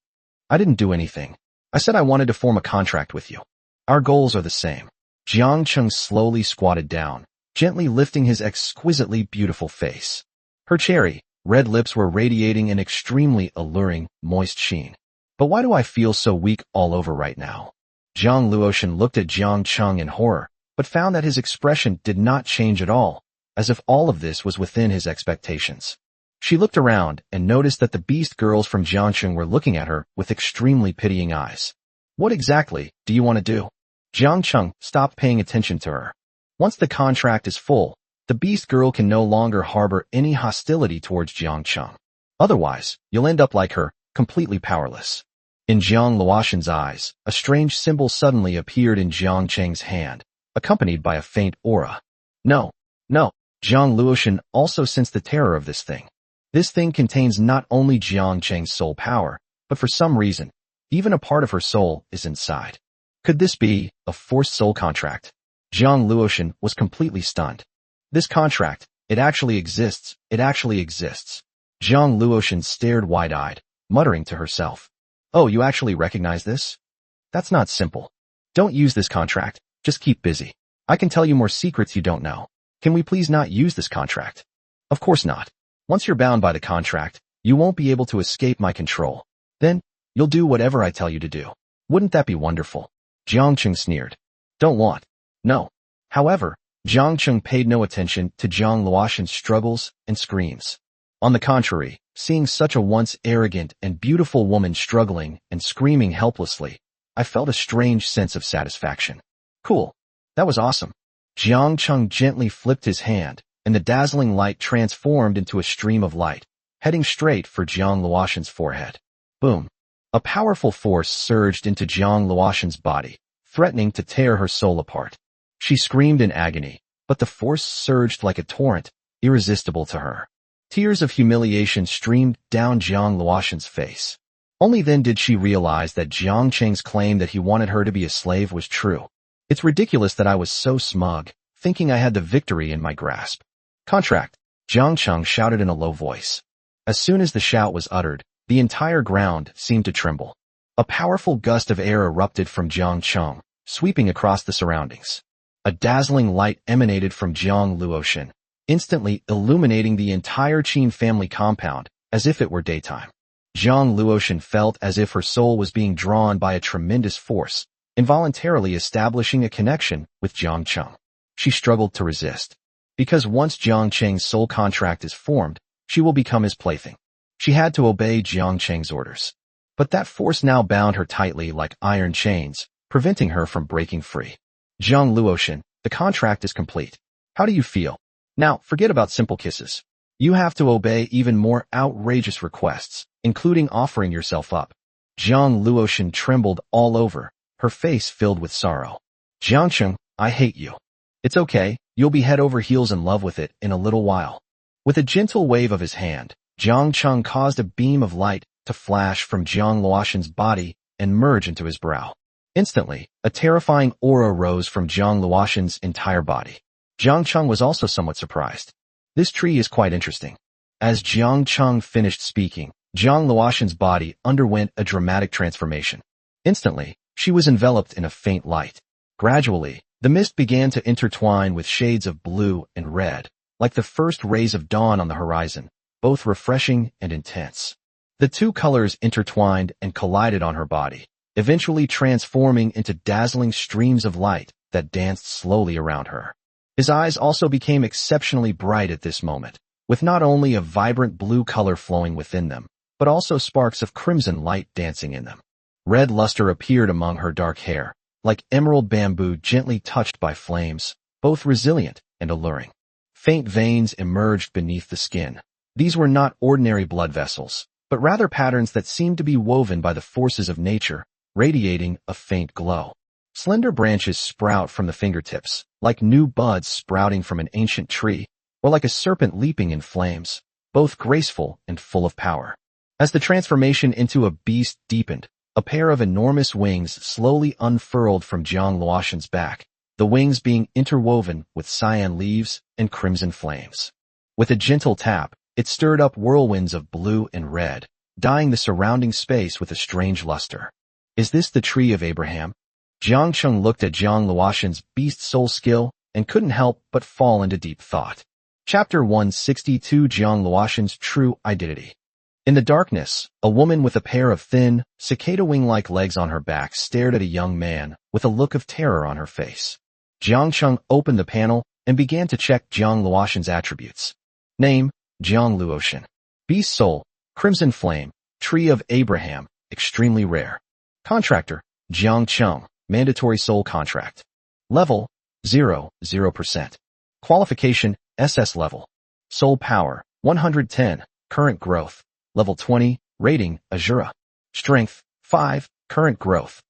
"I didn't do anything. I said I wanted to form a contract with you. Our goals are the same." Jiang Cheng slowly squatted down, gently lifting his exquisitely beautiful face. Her cherry, red lips were radiating an extremely alluring, moist sheen. "But why do I feel so weak all over right now?" Jiang Luotian looked at Jiang Cheng in horror, but found that his expression did not change at all, as if all of this was within his expectations. She looked around and noticed that the beast girls from Jiangcheng were looking at her with extremely pitying eyes. "What exactly do you want to do?" Jiangcheng stopped paying attention to her. Once the contract is full, the beast girl can no longer harbor any hostility towards Jiangcheng. Otherwise, you'll end up like her, completely powerless. In Jiang Luotian's eyes, a strange symbol suddenly appeared in Jiang Cheng's hand, accompanied by a faint aura. No. Jiang Luotian also sensed the terror of this thing. This thing contains not only Jiang Cheng's soul power, but for some reason, even a part of her soul is inside. Could this be a forced soul contract? Jiang Luotian was completely stunned. This contract, it actually exists. Jiang Luotian stared wide-eyed, muttering to herself. "Oh, you actually recognize this? That's not simple. Don't use this contract, just keep busy. I can tell you more secrets you don't know. Can we please not use this contract?" "Of course not. Once you're bound by the contract, you won't be able to escape my control. Then, you'll do whatever I tell you to do. Wouldn't that be wonderful?" Jiang Cheng sneered. "Don't want. No." However, Jiang Cheng paid no attention to Jiang Luotian's struggles and screams. On the contrary, seeing such a once arrogant and beautiful woman struggling and screaming helplessly, I felt a strange sense of satisfaction. "Cool. That was awesome." Jiang Cheng gently flipped his hand, and the dazzling light transformed into a stream of light, heading straight for Jiang Luotian's forehead. Boom. A powerful force surged into Jiang Luotian's body, threatening to tear her soul apart. She screamed in agony, but the force surged like a torrent, irresistible to her. Tears of humiliation streamed down Jiang Luotian's face. Only then did she realize that Jiang Cheng's claim that he wanted her to be a slave was true. "It's ridiculous that I was so smug, thinking I had the victory in my grasp." "Contract," Jiang Cheng shouted in a low voice. As soon as the shout was uttered, the entire ground seemed to tremble. A powerful gust of air erupted from Jiang Cheng, sweeping across the surroundings. A dazzling light emanated from Jiang Luotian, instantly illuminating the entire Qin family compound, as if it were daytime. Jiang Luotian felt as if her soul was being drawn by a tremendous force, involuntarily establishing a connection with Jiang Cheng. She struggled to resist. Because once Jiang Cheng's soul contract is formed, she will become his plaything. She had to obey Jiang Cheng's orders. But that force now bound her tightly like iron chains, preventing her from breaking free. "Jiang Luotian, the contract is complete. How do you feel? Now, forget about simple kisses. You have to obey even more outrageous requests, including offering yourself up." Jiang Luotian trembled all over, her face filled with sorrow. "Jiang Cheng, I hate you. It's okay, you'll be head over heels in love with it in a little while." With a gentle wave of his hand, Jiang Cheng caused a beam of light to flash from Jiang Luotian's body and merge into his brow. Instantly, a terrifying aura rose from Jiang Luotian's entire body. Jiang Cheng was also somewhat surprised. "This tree is quite interesting." As Jiang Cheng finished speaking, Jiang Luotian's body underwent a dramatic transformation. Instantly, she was enveloped in a faint light. Gradually, the mist began to intertwine with shades of blue and red, like the first rays of dawn on the horizon, both refreshing and intense. The two colors intertwined and collided on her body, eventually transforming into dazzling streams of light that danced slowly around her. His eyes also became exceptionally bright at this moment, with not only a vibrant blue color flowing within them, but also sparks of crimson light dancing in them. Red luster appeared among her dark hair, like emerald bamboo gently touched by flames, both resilient and alluring. Faint veins emerged beneath the skin. These were not ordinary blood vessels, but rather patterns that seemed to be woven by the forces of nature, radiating a faint glow. Slender branches sprout from the fingertips, like new buds sprouting from an ancient tree, or like a serpent leaping in flames, both graceful and full of power. As the transformation into a beast deepened, a pair of enormous wings slowly unfurled from Jiang Luoshan's back, the wings being interwoven with cyan leaves and crimson flames. With a gentle tap, it stirred up whirlwinds of blue and red, dyeing the surrounding space with a strange luster. Is this the Tree of Abraham? Jiang Cheng looked at Jiang Luoshan's beast soul skill and couldn't help but fall into deep thought. Chapter 162 Jiang Luoshan's True Identity. In the darkness, a woman with a pair of thin, cicada wing-like legs on her back stared at a young man with a look of terror on her face. Jiang Cheng opened the panel and began to check Jiang Luoshan's attributes. Name, Jiang Luoshan. Beast Soul, Crimson Flame, Tree of Abraham, extremely rare. Contractor, Jiang Cheng, mandatory soul contract. Level, 0%. Qualification, SS level. Soul power, 110, current growth. Level 20, rating, Azura. Strength, 5, current growth.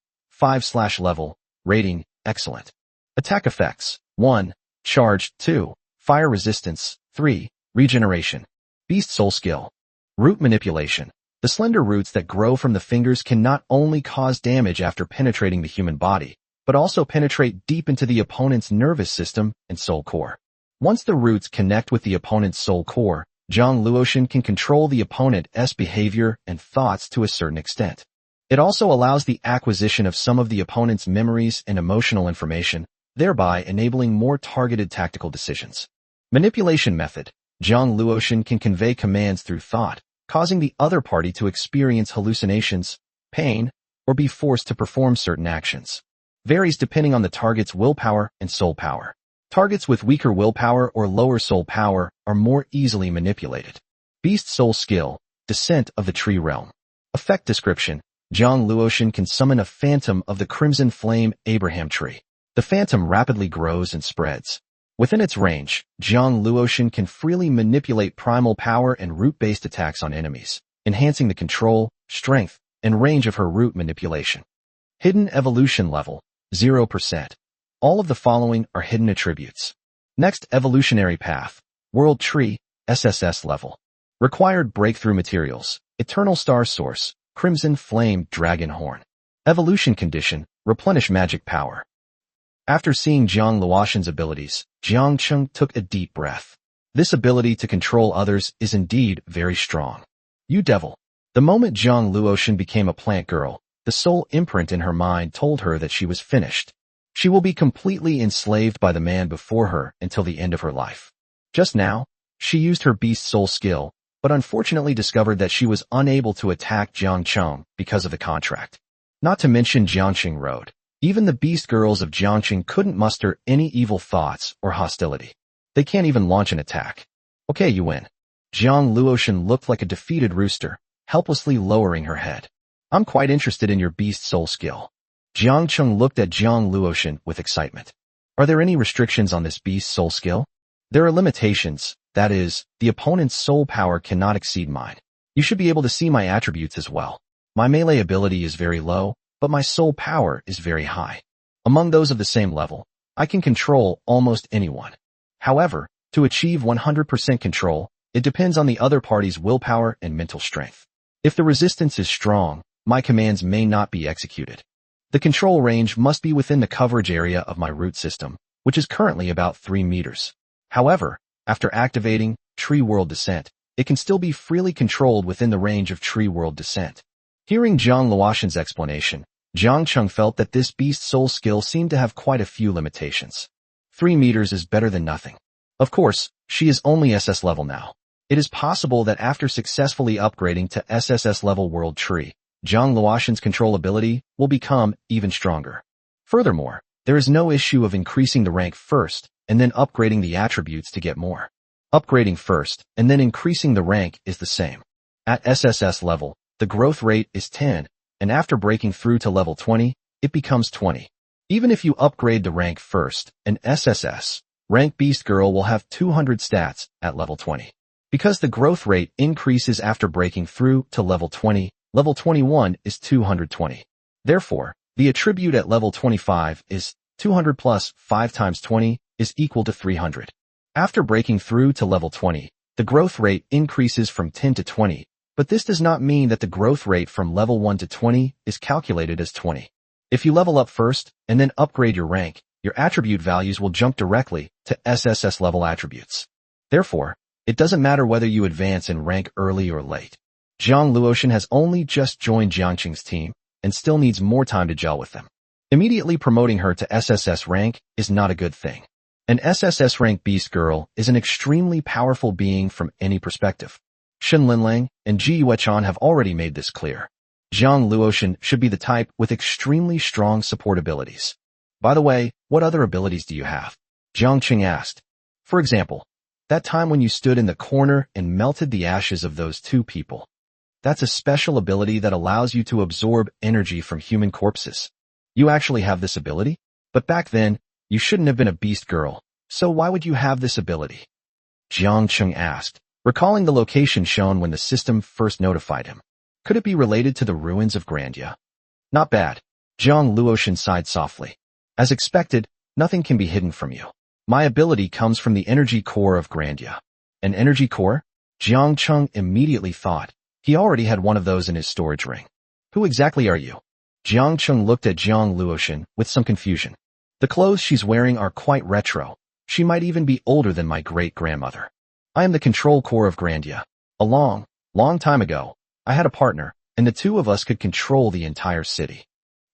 5/level, rating, excellent. Attack effects, 1, charge, 2, fire resistance, 3, regeneration. Beast soul skill. Root manipulation. The slender roots that grow from the fingers can not only cause damage after penetrating the human body, but also penetrate deep into the opponent's nervous system and soul core. Once the roots connect with the opponent's soul core, Jiang Luoshan can control the opponent's behavior and thoughts to a certain extent. It also allows the acquisition of some of the opponent's memories and emotional information, thereby enabling more targeted tactical decisions. Manipulation method. Jiang Luoshan can convey commands through thought, causing the other party to experience hallucinations, pain, or be forced to perform certain actions. Varies depending on the target's willpower and soul power. Targets with weaker willpower or lower soul power are more easily manipulated. Beast soul skill, Descent of the Tree Realm. Effect description. Jiang Luoshan can summon a phantom of the Crimson Flame Abraham tree. The phantom rapidly grows and spreads. Within its range, Jiang Luoshan can freely manipulate primal power and root-based attacks on enemies, enhancing the control, strength, and range of her root manipulation. Hidden evolution level, 0%. All of the following are hidden attributes. Next evolutionary path, World Tree, SSS level. Required breakthrough materials, Eternal Star Source, Crimson Flame Dragon Horn. Evolution condition, Replenish magic power. After seeing Jiang Luoshan's abilities, Jiang Cheng took a deep breath. This ability to control others is indeed very strong. You devil. The moment Jiang Luoshan became a plant girl, the soul imprint in her mind told her that she was finished. She will be completely enslaved by the man before her until the end of her life. Just now, she used her beast soul skill, but unfortunately discovered that she was unable to attack Jiang Cheng because of the contract. Not to mention Jiangqing Road. Even the beast girls of Jiangqing couldn't muster any evil thoughts or hostility. They can't even launch an attack. Okay, you win. Jiang Luoshan looked like a defeated rooster, helplessly lowering her head. I'm quite interested in your beast soul skill. Jiang Cheng looked at Jiang Luoshan with excitement. Are there any restrictions on this beast soul skill? There are limitations, that is, the opponent's soul power cannot exceed mine. You should be able to see my attributes as well. My melee ability is very low, but my soul power is very high. Among those of the same level, I can control almost anyone. However, to achieve 100% control, it depends on the other party's willpower and mental strength. If the resistance is strong, my commands may not be executed. The control range must be within the coverage area of my root system, which is currently about 3 meters. However, after activating Tree World Descent, it can still be freely controlled within the range of Tree World Descent. Hearing Jiang Luoshan's explanation, Jiang Cheng felt that this beast soul skill seemed to have quite a few limitations. 3 meters is better than nothing. Of course, she is only SS level now. It is possible that after successfully upgrading to SSS level World Tree, Jiang Luoshan's control ability will become even stronger. Furthermore, there is no issue of increasing the rank first and then upgrading the attributes to get more. Upgrading first and then increasing the rank is the same. At SSS level, the growth rate is 10, and after breaking through to level 20, it becomes 20. Even if you upgrade the rank first, an SSS rank beast girl will have 200 stats at level 20. Because the growth rate increases after breaking through to level 20, level 21 is 220. Therefore, the attribute at level 25 is 200 plus 5 times 20 is equal to 300. After breaking through to level 20, the growth rate increases from 10 to 20, but this does not mean that the growth rate from level 1 to 20 is calculated as 20. If you level up first and then upgrade your rank, your attribute values will jump directly to SSS level attributes. Therefore, it doesn't matter whether you advance in rank early or late. Jiang Luotian has only just joined Jiangqing's team and still needs more time to gel with them. Immediately promoting her to SSS rank is not a good thing. An SSS rank beast girl is an extremely powerful being from any perspective. Shen Linlang and Ji Yuechan have already made this clear. Jiang Luotian should be the type with extremely strong support abilities. By the way, what other abilities do you have? Jiang Qing asked. For example, that time when you stood in the corner and melted the ashes of those two people. That's a special ability that allows you to absorb energy from human corpses. You actually have this ability? But back then, you shouldn't have been a beast girl, so why would you have this ability? Jiang Qing asked, recalling the location shown when the system first notified him. Could it be related to the ruins of Grandia? Not bad. Jiang Luotian sighed softly. As expected, nothing can be hidden from you. My ability comes from the energy core of Grandia. An energy core? Jiang Qing immediately thought. He already had one of those in his storage ring. Who exactly are you? Jiang Qing looked at Jiang Luotian with some confusion. The clothes she's wearing are quite retro. She might even be older than my great-grandmother. I am the control core of Grandia. A long time ago, I had a partner, and the two of us could control the entire city.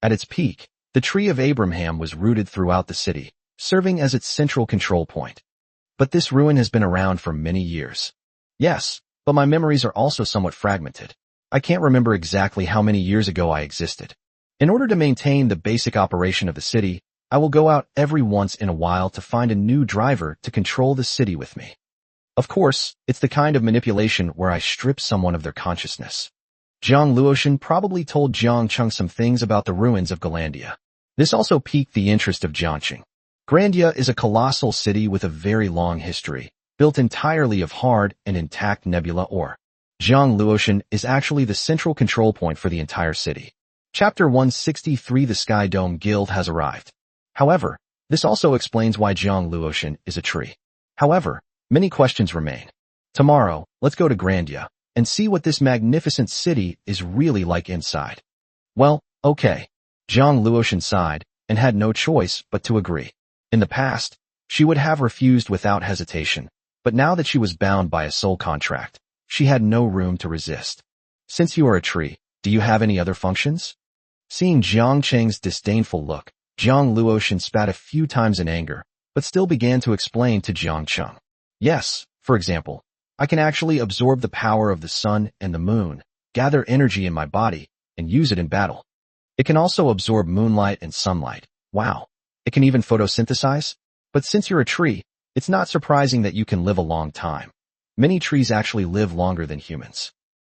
At its peak, the tree of Abraham was rooted throughout the city, serving as its central control point. But this ruin has been around for many years. Yes, but my memories are also somewhat fragmented. I can't remember exactly how many years ago I existed. In order to maintain the basic operation of the city, I will go out every once in a while to find a new driver to control the city with me. Of course, it's the kind of manipulation where I strip someone of their consciousness. Jiang Luotian probably told Jiang Qing some things about the ruins of Galandia. This also piqued the interest of Jiangqing. Grandia is a colossal city with a very long history, built entirely of hard and intact nebula ore. Jiang Luotian is actually the central control point for the entire city. Chapter 163 The Sky Dome Guild has arrived. However, this also explains why Jiang Luotian is a tree. However, many questions remain. Tomorrow, let's go to Grandia and see what this magnificent city is really like inside. Well, okay. Jiang Luotian sighed and had no choice but to agree. In the past, she would have refused without hesitation, but now that she was bound by a soul contract, she had no room to resist. Since you are a tree, do you have any other functions? Seeing Jiang Qing's disdainful look, Jiang Luotian spat a few times in anger, but still began to explain to Jiang Qing. Yes, for example, I can actually absorb the power of the sun and the moon, gather energy in my body, and use it in battle. It can also absorb moonlight and sunlight. Wow. It can even photosynthesize? But since you're a tree, it's not surprising that you can live a long time. Many trees actually live longer than humans.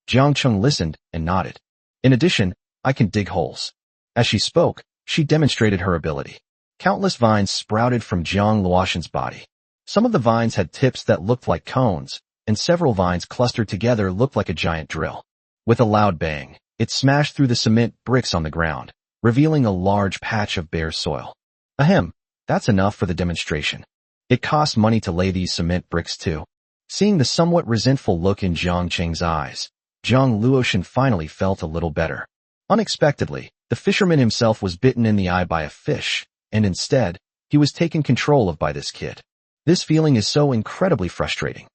Jiang Qing listened and nodded. In addition, I can dig holes. As she spoke, she demonstrated her ability. Countless vines sprouted from Jiang Luotian's body. Some of the vines had tips that looked like cones, and several vines clustered together looked like a giant drill. With a loud bang, it smashed through the cement bricks on the ground, revealing a large patch of bare soil. Ahem, that's enough for the demonstration. It cost money to lay these cement bricks too. Seeing the somewhat resentful look in Jiang Qing's eyes, Jiang Luotian finally felt a little better. Unexpectedly, the fisherman himself was bitten in the eye by a fish, and instead, he was taken control of by this kid. This feeling is so incredibly frustrating.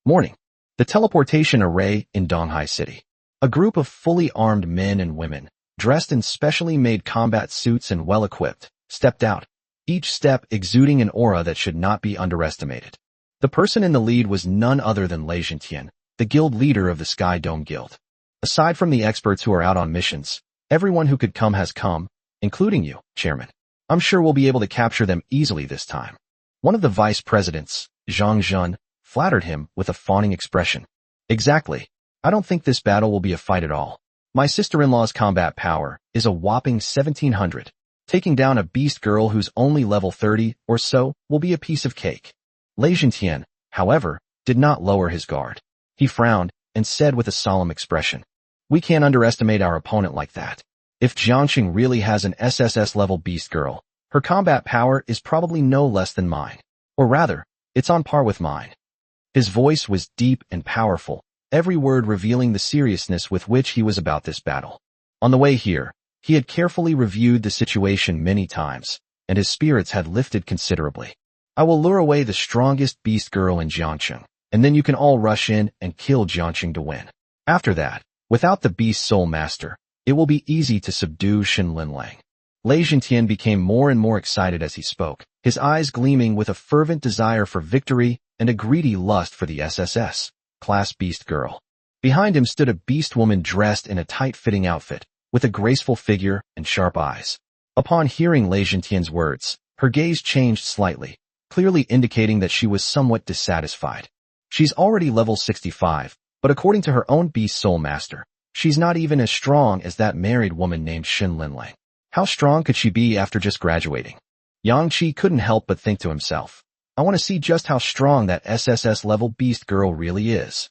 Morning. The teleportation array in Donghai City. A group of fully armed men and women, dressed in specially made combat suits and well-equipped, stepped out, each step exuding an aura that should not be underestimated. The person in the lead was none other than Lei Zhentian, the guild leader of the Sky Dome Guild. Aside from the experts who are out on missions, everyone who could come has come, including you, Chairman. I'm sure we'll be able to capture them easily this time. One of the vice presidents, Zhang Zhun, flattered him with a fawning expression. Exactly. I don't think this battle will be a fight at all. My sister-in-law's combat power is a whopping 1700. Taking down a beast girl who's only level 30 or so will be a piece of cake. Lei Zhentian, however, did not lower his guard. He frowned and said with a solemn expression, "We can't underestimate our opponent like that. If Jiangqing really has an SSS-level beast girl, her combat power is probably no less than mine. Or rather, it's on par with mine. His voice was deep and powerful, every word revealing the seriousness with which he was about this battle. On the way here, he had carefully reviewed the situation many times, and his spirits had lifted considerably. I will lure away the strongest beast girl in Jiangqing, and then you can all rush in and kill Jiangqing to win. After that, without the beast soul master, it will be easy to subdue Shen Linlang. Lei Zhentian became more and more excited as he spoke, his eyes gleaming with a fervent desire for victory and a greedy lust for the SSS class beast girl. Behind him stood a beast woman dressed in a tight-fitting outfit, with a graceful figure and sharp eyes. Upon hearing Lei Zhentian's words, her gaze changed slightly, clearly indicating that she was somewhat dissatisfied. She's already level 65, but according to her own beast soul master, she's not even as strong as that married woman named Shen Linlang. How strong could she be after just graduating? Yang Qi couldn't help but think to himself, I want to see just how strong that SSS-level beast girl really is.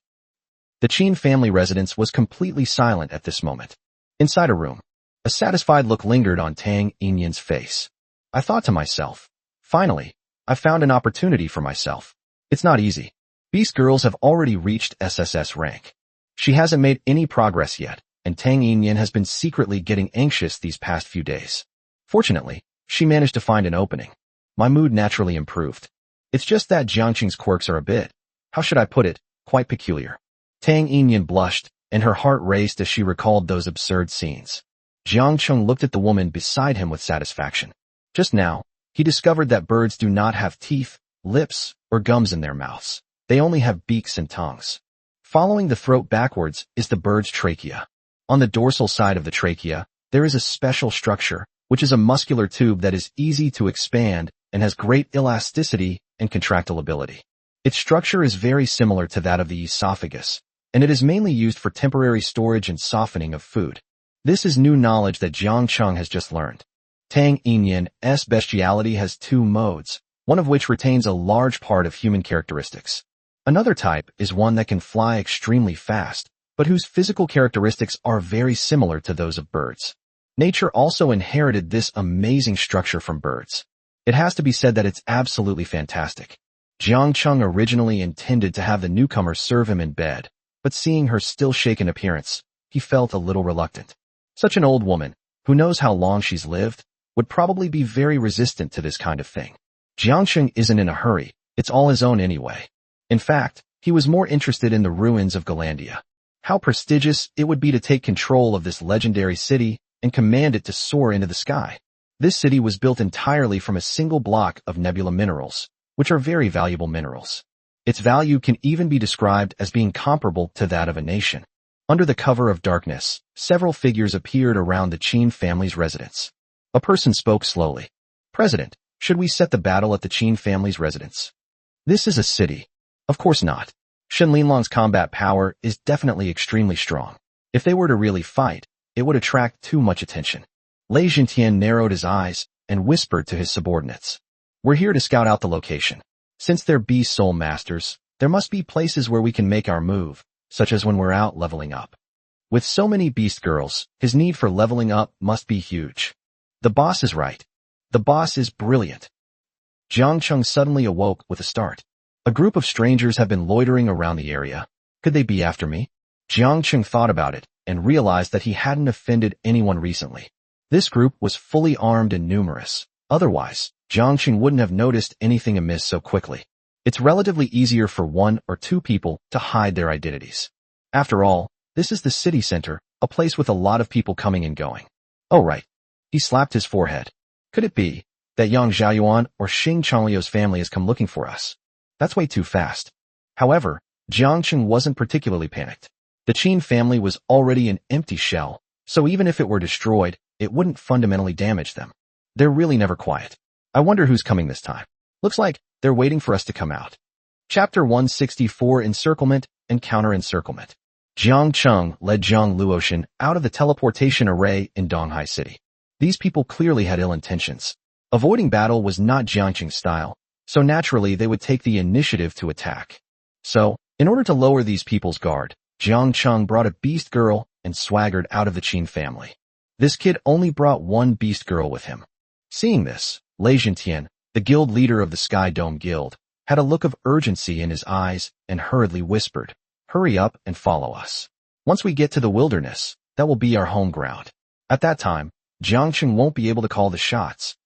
The Qin family residence was completely silent at this moment. Inside a room, a satisfied look lingered on Tang Yinyan's face. I thought to myself, finally, I found an opportunity for myself. It's not easy. Beast girls have already reached SSS rank. She hasn't made any progress yet, and Tang Yinyan has been secretly getting anxious these past few days. Fortunately, she managed to find an opening. My mood naturally improved. It's just that Jiangqing's quirks are a bit, how should I put it, quite peculiar. Tang Yinyan blushed, and her heart raced as she recalled those absurd scenes. Jiangqing looked at the woman beside him with satisfaction. Just now, he discovered that birds do not have teeth, lips, or gums in their mouths. They only have beaks and tongues. Following the throat backwards is the bird's trachea. On the dorsal side of the trachea, there is a special structure, which is a muscular tube that is easy to expand and has great elasticity and contractilability. Its structure is very similar to that of the esophagus, and it is mainly used for temporary storage and softening of food. This is new knowledge that Jiangqing has just learned. Tang Yinyan's bestiality has two modes, one of which retains a large part of human characteristics. Another type is one that can fly extremely fast, but whose physical characteristics are very similar to those of birds. Nature also inherited this amazing structure from birds. It has to be said that it's absolutely fantastic. Jiangqing originally intended to have the newcomer serve him in bed, but seeing her still shaken appearance, he felt a little reluctant. Such an old woman, who knows how long she's lived, would probably be very resistant to this kind of thing. Jiangqing isn't in a hurry, it's all his own anyway. In fact, he was more interested in the ruins of Galandia. How prestigious it would be to take control of this legendary city and command it to soar into the sky. This city was built entirely from a single block of nebula minerals, which are very valuable minerals. Its value can even be described as being comparable to that of a nation. Under the cover of darkness, several figures appeared around the Qin family's residence. A person spoke slowly. President, should we set the battle at the Qin family's residence? This is a city. Of course not. Shen Linlong's combat power is definitely extremely strong. If they were to really fight, it would attract too much attention. Lei Zhentian narrowed his eyes and whispered to his subordinates. We're here to scout out the location. Since they're beast soul masters, there must be places where we can make our move, such as when we're out leveling up. With so many beast girls, his need for leveling up must be huge. The boss is right. The boss is brilliant. Jiangqing suddenly awoke with a start. A group of strangers have been loitering around the area. Could they be after me? Jiangqing thought about it and realized that he hadn't offended anyone recently. This group was fully armed and numerous. Otherwise, Jiangqing wouldn't have noticed anything amiss so quickly. It's relatively easier for one or two people to hide their identities. After all, this is the city center, a place with a lot of people coming and going. Oh right. He slapped his forehead. Could it be that Yang Xiaoyuan or Xing Changliu's family has come looking for us? That's way too fast. However, Jiangqing wasn't particularly panicked. The Qin family was already an empty shell, so even if it were destroyed, it wouldn't fundamentally damage them. They're really never quiet. I wonder who's coming this time. Looks like they're waiting for us to come out. Chapter 164 Encirclement and Counter-Encirclement. Jiangqing led Zhang Luoshan out of the teleportation array in Donghai City. These people clearly had ill intentions. Avoiding battle was not Jiangqing's style, so naturally they would take the initiative to attack. So, in order to lower these people's guard, Jiangqing brought a beast girl and swaggered out of the Qin family. This kid only brought one beast girl with him. Seeing this, Lei Jintian, the guild leader of the Sky Dome Guild, had a look of urgency in his eyes and hurriedly whispered, "Hurry up and follow us. Once we get to the wilderness, that will be our home ground." At that time, Jiangcheng won't be able to call the shots.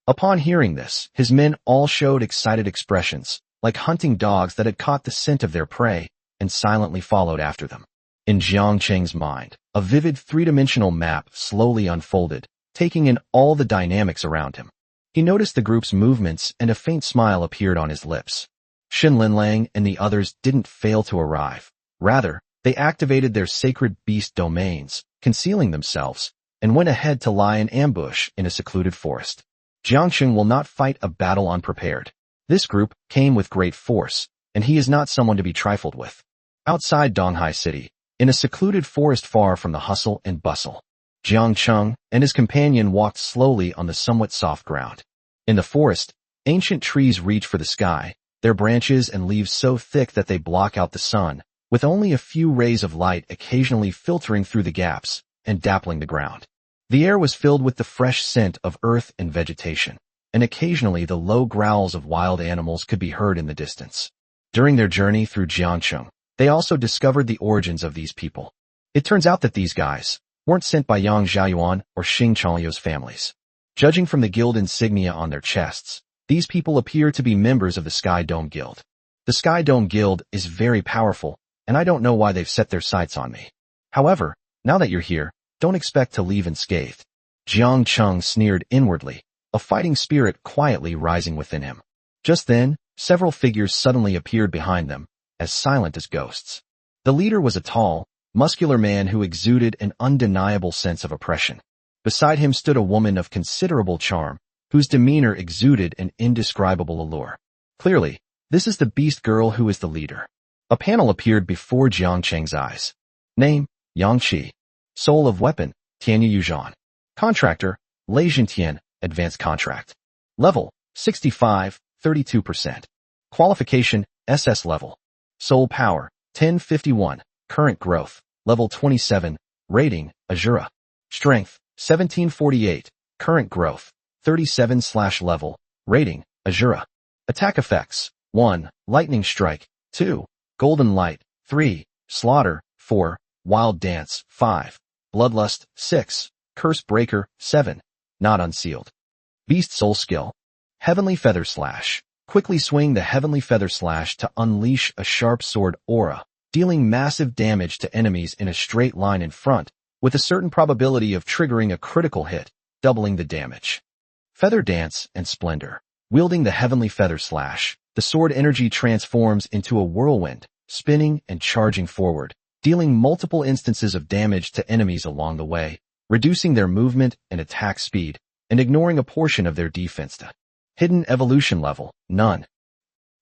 Upon hearing this, his men all showed excited expressions, like hunting dogs that had caught the scent of their prey, and silently followed after them. In Jiangcheng's mind, a vivid three-dimensional map slowly unfolded, taking in all the dynamics around him. He noticed the group's movements and a faint smile appeared on his lips. Shin Linlang and the others didn't fail to arrive. Rather, they activated their sacred beast domains, concealing themselves, and went ahead to lie in ambush in a secluded forest. Jiangcheng will not fight a battle unprepared. This group came with great force, and he is not someone to be trifled with. Outside Donghai City, in a secluded forest far from the hustle and bustle, Jiangcheng and his companion walked slowly on the somewhat soft ground. In the forest, ancient trees reach for the sky, their branches and leaves so thick that they block out the sun, with only a few rays of light occasionally filtering through the gaps and dappling the ground. The air was filled with the fresh scent of earth and vegetation, and occasionally the low growls of wild animals could be heard in the distance. During their journey through Jiangcheng, they also discovered the origins of these people. It turns out that these guys weren't sent by Yang Xiaoyuan or Xing Changliu's families. Judging from the guild insignia on their chests, these people appear to be members of the Sky Dome Guild. The Sky Dome Guild is very powerful, and I don't know why they've set their sights on me. However, now that you're here, don't expect to leave unscathed. Jiangcheng sneered inwardly, a fighting spirit quietly rising within him. Just then, several figures suddenly appeared behind them, as silent as ghosts. The leader was a tall, muscular man who exuded an undeniable sense of oppression. Beside him stood a woman of considerable charm, whose demeanor exuded an indescribable allure. Clearly, this is the beast girl who is the leader. A panel appeared before Jiangcheng's eyes. Name, Yang Qi. Soul of weapon, Tianyu Yuzhan. Contractor, Lei Jintian, advanced contract. Level, 65, 32%. Qualification, SS level. Soul power, 1051. Current growth, level 27. Rating, Azura. Strength, 1748. Current growth, 37/level. Rating, Azura. Attack effects, 1. Lightning strike, 2. Golden light, 3. Slaughter, 4. Wild dance, 5. Bloodlust, 6. Curse breaker, 7. Not unsealed. Beast soul skill. Heavenly feather slash. Quickly swing the heavenly feather slash to unleash a sharp sword aura, dealing massive damage to enemies in a straight line in front, with a certain probability of triggering a critical hit, doubling the damage. Feather dance and splendor. Wielding the heavenly feather slash, the sword energy transforms into a whirlwind, spinning and charging forward, dealing multiple instances of damage to enemies along the way, reducing their movement and attack speed, and ignoring a portion of their defense. Hidden evolution level, none.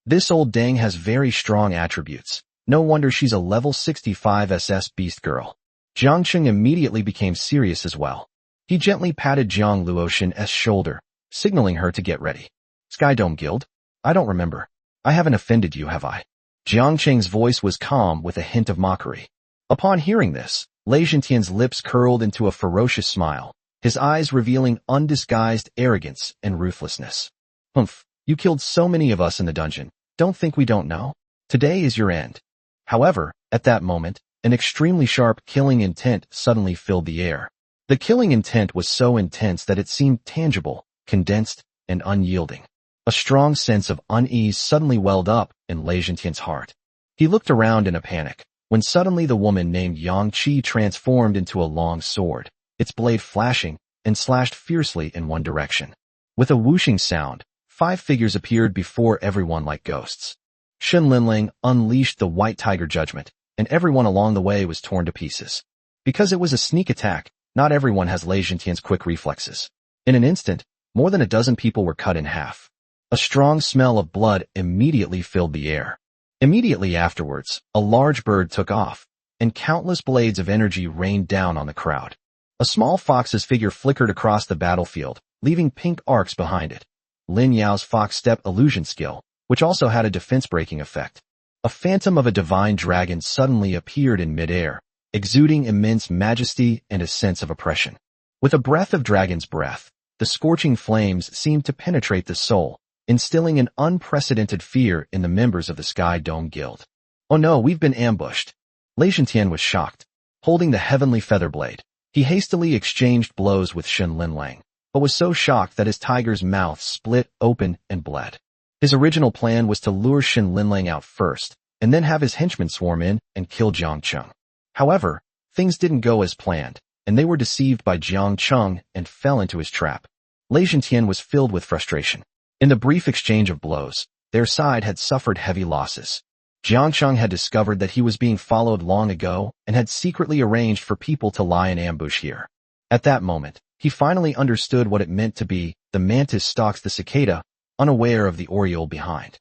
This old dang has very strong attributes. No wonder she's a level 65 SS beast girl. Jiangcheng immediately became serious as well. He gently patted Jiang Luoxin's shoulder, signaling her to get ready. Sky Dome Guild? I don't remember. I haven't offended you, have I? Jiangcheng's voice was calm with a hint of mockery. Upon hearing this, Lei Jintian's lips curled into a ferocious smile, his eyes revealing undisguised arrogance and ruthlessness. Humph, you killed so many of us in the dungeon. Don't think we don't know? Today is your end. However, at that moment, an extremely sharp killing intent suddenly filled the air. The killing intent was so intense that it seemed tangible, condensed, and unyielding. A strong sense of unease suddenly welled up in Lei Jintian's heart. He looked around in a panic, when suddenly the woman named Yang Qi transformed into a long sword, its blade flashing, and slashed fiercely in one direction. With a whooshing sound, 5 figures appeared before everyone like ghosts. Shin Linlang unleashed the White Tiger Judgment, and everyone along the way was torn to pieces. Because it was a sneak attack, not everyone has Lei Jintian's quick reflexes. In an instant, more than a dozen people were cut in half. A strong smell of blood immediately filled the air. Immediately afterwards, a large bird took off, and countless blades of energy rained down on the crowd. A small fox's figure flickered across the battlefield, leaving pink arcs behind it. Lin Yao's fox step illusion skill, which also had a defense-breaking effect. A phantom of a divine dragon suddenly appeared in midair, exuding immense majesty and a sense of oppression. With a breath of dragon's breath, the scorching flames seemed to penetrate the soul, instilling an unprecedented fear in the members of the Sky Dome Guild. Oh no, we've been ambushed. Lei Zhentian was shocked. Holding the heavenly feather blade, he hastily exchanged blows with Shen Linlang, but was so shocked that his tiger's mouth split open and bled. His original plan was to lure Shen Linlang out first, and then have his henchmen swarm in and kill Jiang Cheng. However, things didn't go as planned, and they were deceived by Jiang Cheng and fell into his trap. Lei Zhentian was filled with frustration. In the brief exchange of blows, their side had suffered heavy losses. Jiang Cheng had discovered that he was being followed long ago and had secretly arranged for people to lie in ambush here. At that moment, he finally understood what it meant to be the mantis stalks the cicada, unaware of the oriole behind.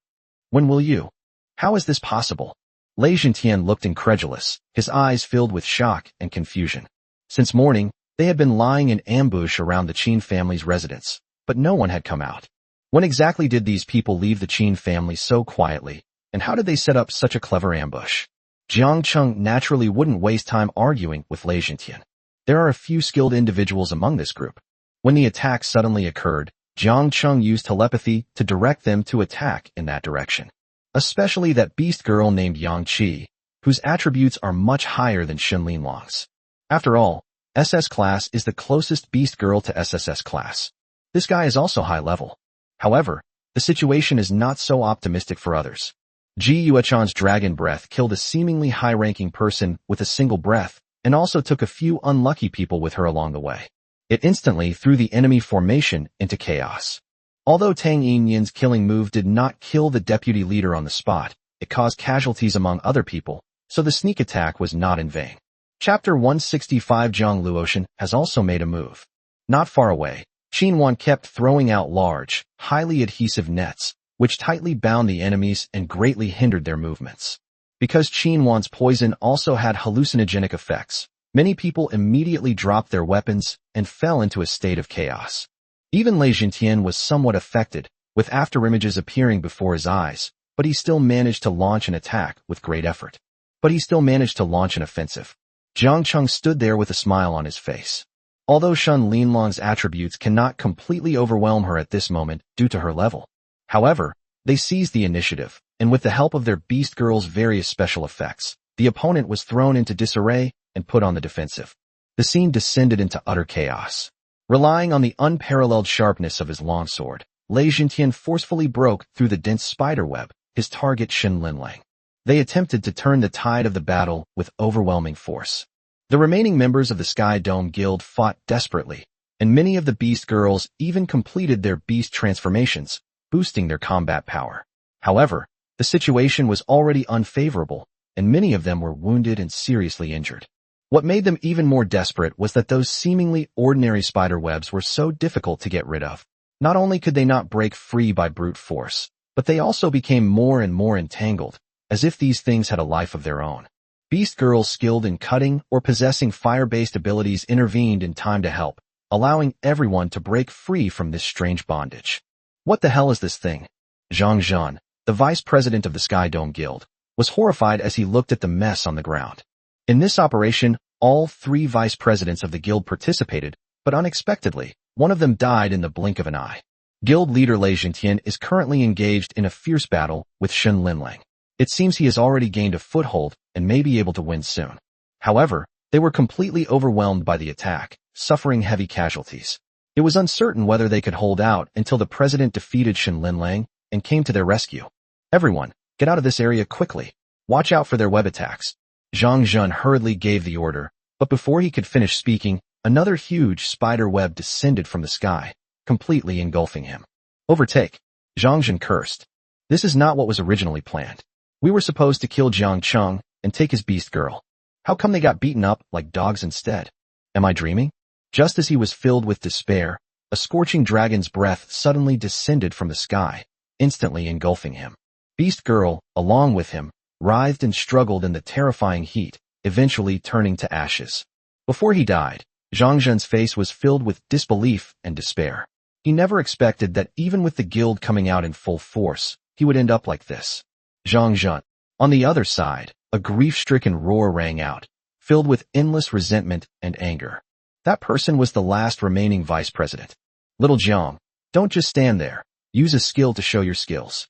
When will you? How is this possible? Lei Zhentian looked incredulous, his eyes filled with shock and confusion. Since morning, they had been lying in ambush around the Qin family's residence, but no one had come out. When exactly did these people leave the Qin family so quietly, and how did they set up such a clever ambush? Jiang Cheng naturally wouldn't waste time arguing with Lei Zhentian. There are a few skilled individuals among this group. When the attack suddenly occurred, Jiang Cheng used telepathy to direct them to attack in that direction. Especially that beast girl named Yang Qi, whose attributes are much higher than Shen Linlang's. After all, SS class is the closest beast girl to SSS class. This guy is also high level. However, the situation is not so optimistic for others. Ji Yuechan's dragon breath killed a seemingly high-ranking person with a single breath, and also took a few unlucky people with her along the way. It instantly threw the enemy formation into chaos. Although Tang Yinyan's killing move did not kill the deputy leader on the spot, it caused casualties among other people, so the sneak attack was not in vain. Chapter 165 Zhang Luotian has also made a move. Not far away, Qinwan kept throwing out large, highly adhesive nets, which tightly bound the enemies and greatly hindered their movements. Because Qinwan's poison also had hallucinogenic effects, many people immediately dropped their weapons and fell into a state of chaos. Even Lei Zhentian was somewhat affected, with afterimages appearing before his eyes, but he still managed to launch an attack with great effort. An offensive. Jiang Cheng stood there with a smile on his face. Although Shen Linlang's attributes cannot completely overwhelm her at this moment due to her level. However, they seized the initiative, and with the help of their beast girl's various special effects, the opponent was thrown into disarray and put on the defensive. The scene descended into utter chaos. Relying on the unparalleled sharpness of his longsword, Lei Zhentian forcefully broke through the dense spiderweb, his target Shen Linlang. They attempted to turn the tide of the battle with overwhelming force. The remaining members of the Sky Dome Guild fought desperately, and many of the beast girls even completed their beast transformations, boosting their combat power. However, the situation was already unfavorable, and many of them were wounded and seriously injured. What made them even more desperate was that those seemingly ordinary spider webs were so difficult to get rid of. Not only could they not break free by brute force, but they also became more and more entangled, as if these things had a life of their own. Beast girls skilled in cutting or possessing fire-based abilities intervened in time to help, allowing everyone to break free from this strange bondage. What the hell is this thing? Zhang Zhan, the vice president of the Sky Dome Guild, was horrified as he looked at the mess on the ground. In this operation, all 3 vice presidents of the guild participated, but unexpectedly, one of them died in the blink of an eye. Guild leader Lei Zhentian is currently engaged in a fierce battle with Shen Linlang. It seems he has already gained a foothold and may be able to win soon. However, they were completely overwhelmed by the attack, suffering heavy casualties. It was uncertain whether they could hold out until the president defeated Shen Linlang and came to their rescue. Everyone, get out of this area quickly. Watch out for their web attacks. Zhang Zhan hurriedly gave the order, but before he could finish speaking, another huge spider web descended from the sky, completely engulfing him. Overtake. Zhang Zhan cursed. This is not what was originally planned. We were supposed to kill Jiang Cheng and take his beast girl. How come they got beaten up like dogs instead? Am I dreaming? Just as he was filled with despair, a scorching dragon's breath suddenly descended from the sky, instantly engulfing him. Beast girl, along with him, writhed and struggled in the terrifying heat, eventually turning to ashes. Before he died, Zhang Zhan's face was filled with disbelief and despair. He never expected that even with the guild coming out in full force, he would end up like this. Zhang Zhan. On the other side, a grief-stricken roar rang out, filled with endless resentment and anger. That person was the last remaining vice president. Little Jiang, don't just stand there. Use a skill to show your skills.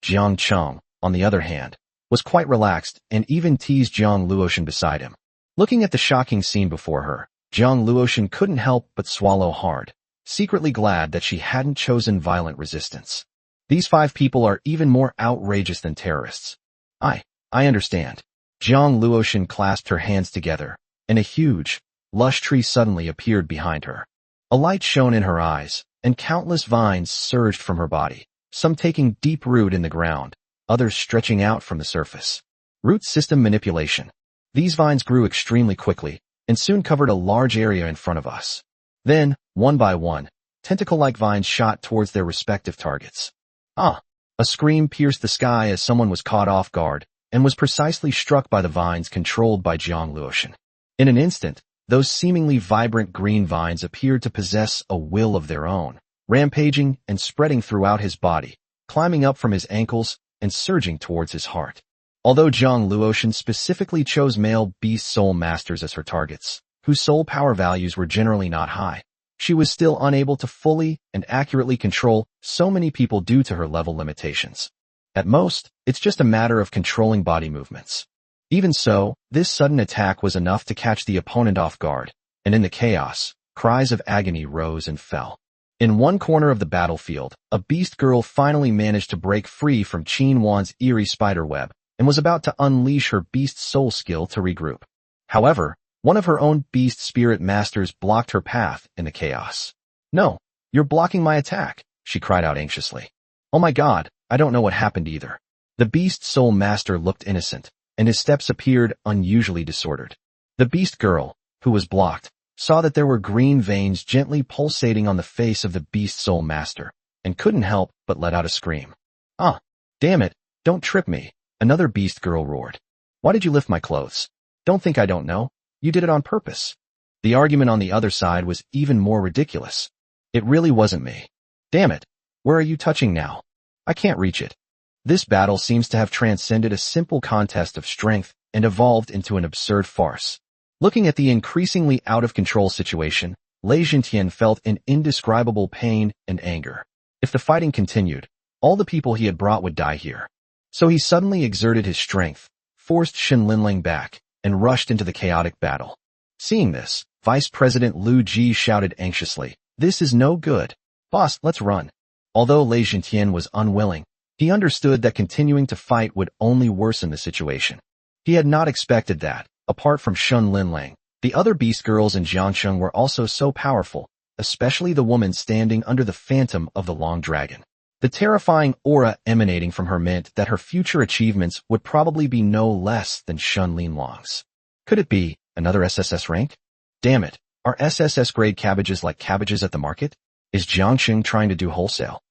Jiang Cheng, on the other hand, was quite relaxed and even teased Jiang Luoshan beside him. Looking at the shocking scene before her, Jiang Luoshan couldn't help but swallow hard, secretly glad that she hadn't chosen violent resistance. These 5 people are even more outrageous than terrorists. I understand. Jiang Luoshan clasped her hands together, and a huge, lush tree suddenly appeared behind her. A light shone in her eyes, and countless vines surged from her body, some taking deep root in the ground, others stretching out from the surface. Root system manipulation. These vines grew extremely quickly, and soon covered a large area in front of us. Then, one by one, tentacle-like vines shot towards their respective targets. A scream pierced the sky as someone was caught off guard, and was precisely struck by the vines controlled by Jiang Luoshan. In an instant, those seemingly vibrant green vines appeared to possess a will of their own, rampaging and spreading throughout his body, climbing up from his ankles and surging towards his heart. Although Jiang Luoshan specifically chose male beast soul masters as her targets, whose soul power values were generally not high, she was still unable to fully and accurately control so many people due to her level limitations. At most, it's just a matter of controlling body movements. Even so, this sudden attack was enough to catch the opponent off guard, and in the chaos, cries of agony rose and fell. In one corner of the battlefield, a beast girl finally managed to break free from Qin Wan's eerie spider web, and was about to unleash her beast soul skill to regroup. However, one of her own beast spirit masters blocked her path in the chaos. "No, you're blocking my attack," she cried out anxiously. "Oh my god, I don't know what happened either." The beast soul master looked innocent, and his steps appeared unusually disordered. The beast girl, who was blocked, saw that there were green veins gently pulsating on the face of the beast soul master, and couldn't help but let out a scream. "Ah, damn it, don't trip me," another beast girl roared. "Why did you lift my clothes? Don't think I don't know. You did it on purpose." The argument on the other side was even more ridiculous. "It really wasn't me. Damn it, where are you touching now? I can't reach it." This battle seems to have transcended a simple contest of strength and evolved into an absurd farce. Looking at the increasingly out-of-control situation, Lei Jintian felt an indescribable pain and anger. If the fighting continued, all the people he had brought would die here. So he suddenly exerted his strength, forced Shen Linling back, and rushed into the chaotic battle. Seeing this, Vice President Lu Ji shouted anxiously, "This is no good. Boss, let's run." Although Lei Jintian was unwilling, he understood that continuing to fight would only worsen the situation. He had not expected that, apart from Shen Linling, the other beast girls in Jiangsheng were also so powerful, especially the woman standing under the phantom of the long dragon. The terrifying aura emanating from her meant that her future achievements would probably be no less than Shen Linlong's. Could it be another SSS rank? Damn it, are SSS grade cabbages like cabbages at the market? Is Jiangsheng trying to do wholesale?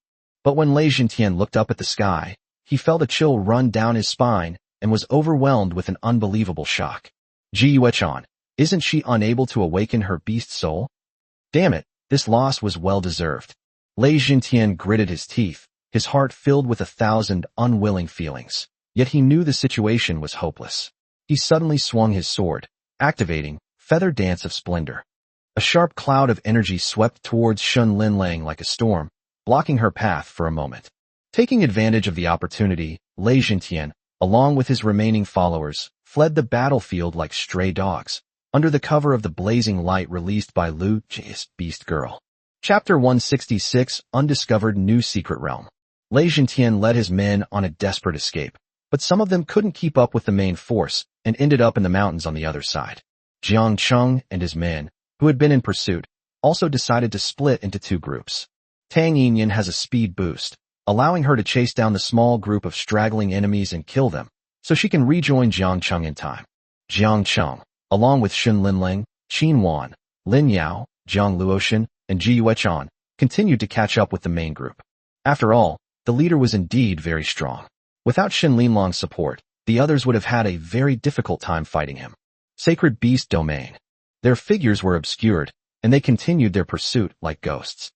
But when Lei Jintian looked up at the sky, he felt a chill run down his spine and was overwhelmed with an unbelievable shock. Ji Yuechan, isn't she unable to awaken her beast soul? Damn it, this loss was well deserved. Lei Jintian gritted his teeth, his heart filled with 1,000 unwilling feelings. Yet he knew the situation was hopeless. He suddenly swung his sword, activating Feather Dance of Splendor. A sharp cloud of energy swept towards Shen Linlang like a storm, blocking her path for a moment. Taking advantage of the opportunity, Lei Jintian, along with his remaining followers, fled the battlefield like stray dogs, under the cover of the blazing light released by Lu Ji's beast girl. Chapter 166, Undiscovered New Secret Realm. Lei Jintian led his men on a desperate escape, but some of them couldn't keep up with the main force and ended up in the mountains on the other side. Jiang Cheng and his men, who had been in pursuit, also decided to split into 2 groups. Tang Yinyan has a speed boost, allowing her to chase down the small group of straggling enemies and kill them, so she can rejoin Jiang Cheng in time. Jiang Cheng, along with Shen Linling, Qin Wan, Lin Yao, Jiang Luoshan, and Ji Yuechan, continued to catch up with the main group. After all, the leader was indeed very strong. Without Shen Linlong's support, the others would have had a very difficult time fighting him. Sacred Beast Domain. Their figures were obscured, and they continued their pursuit like ghosts.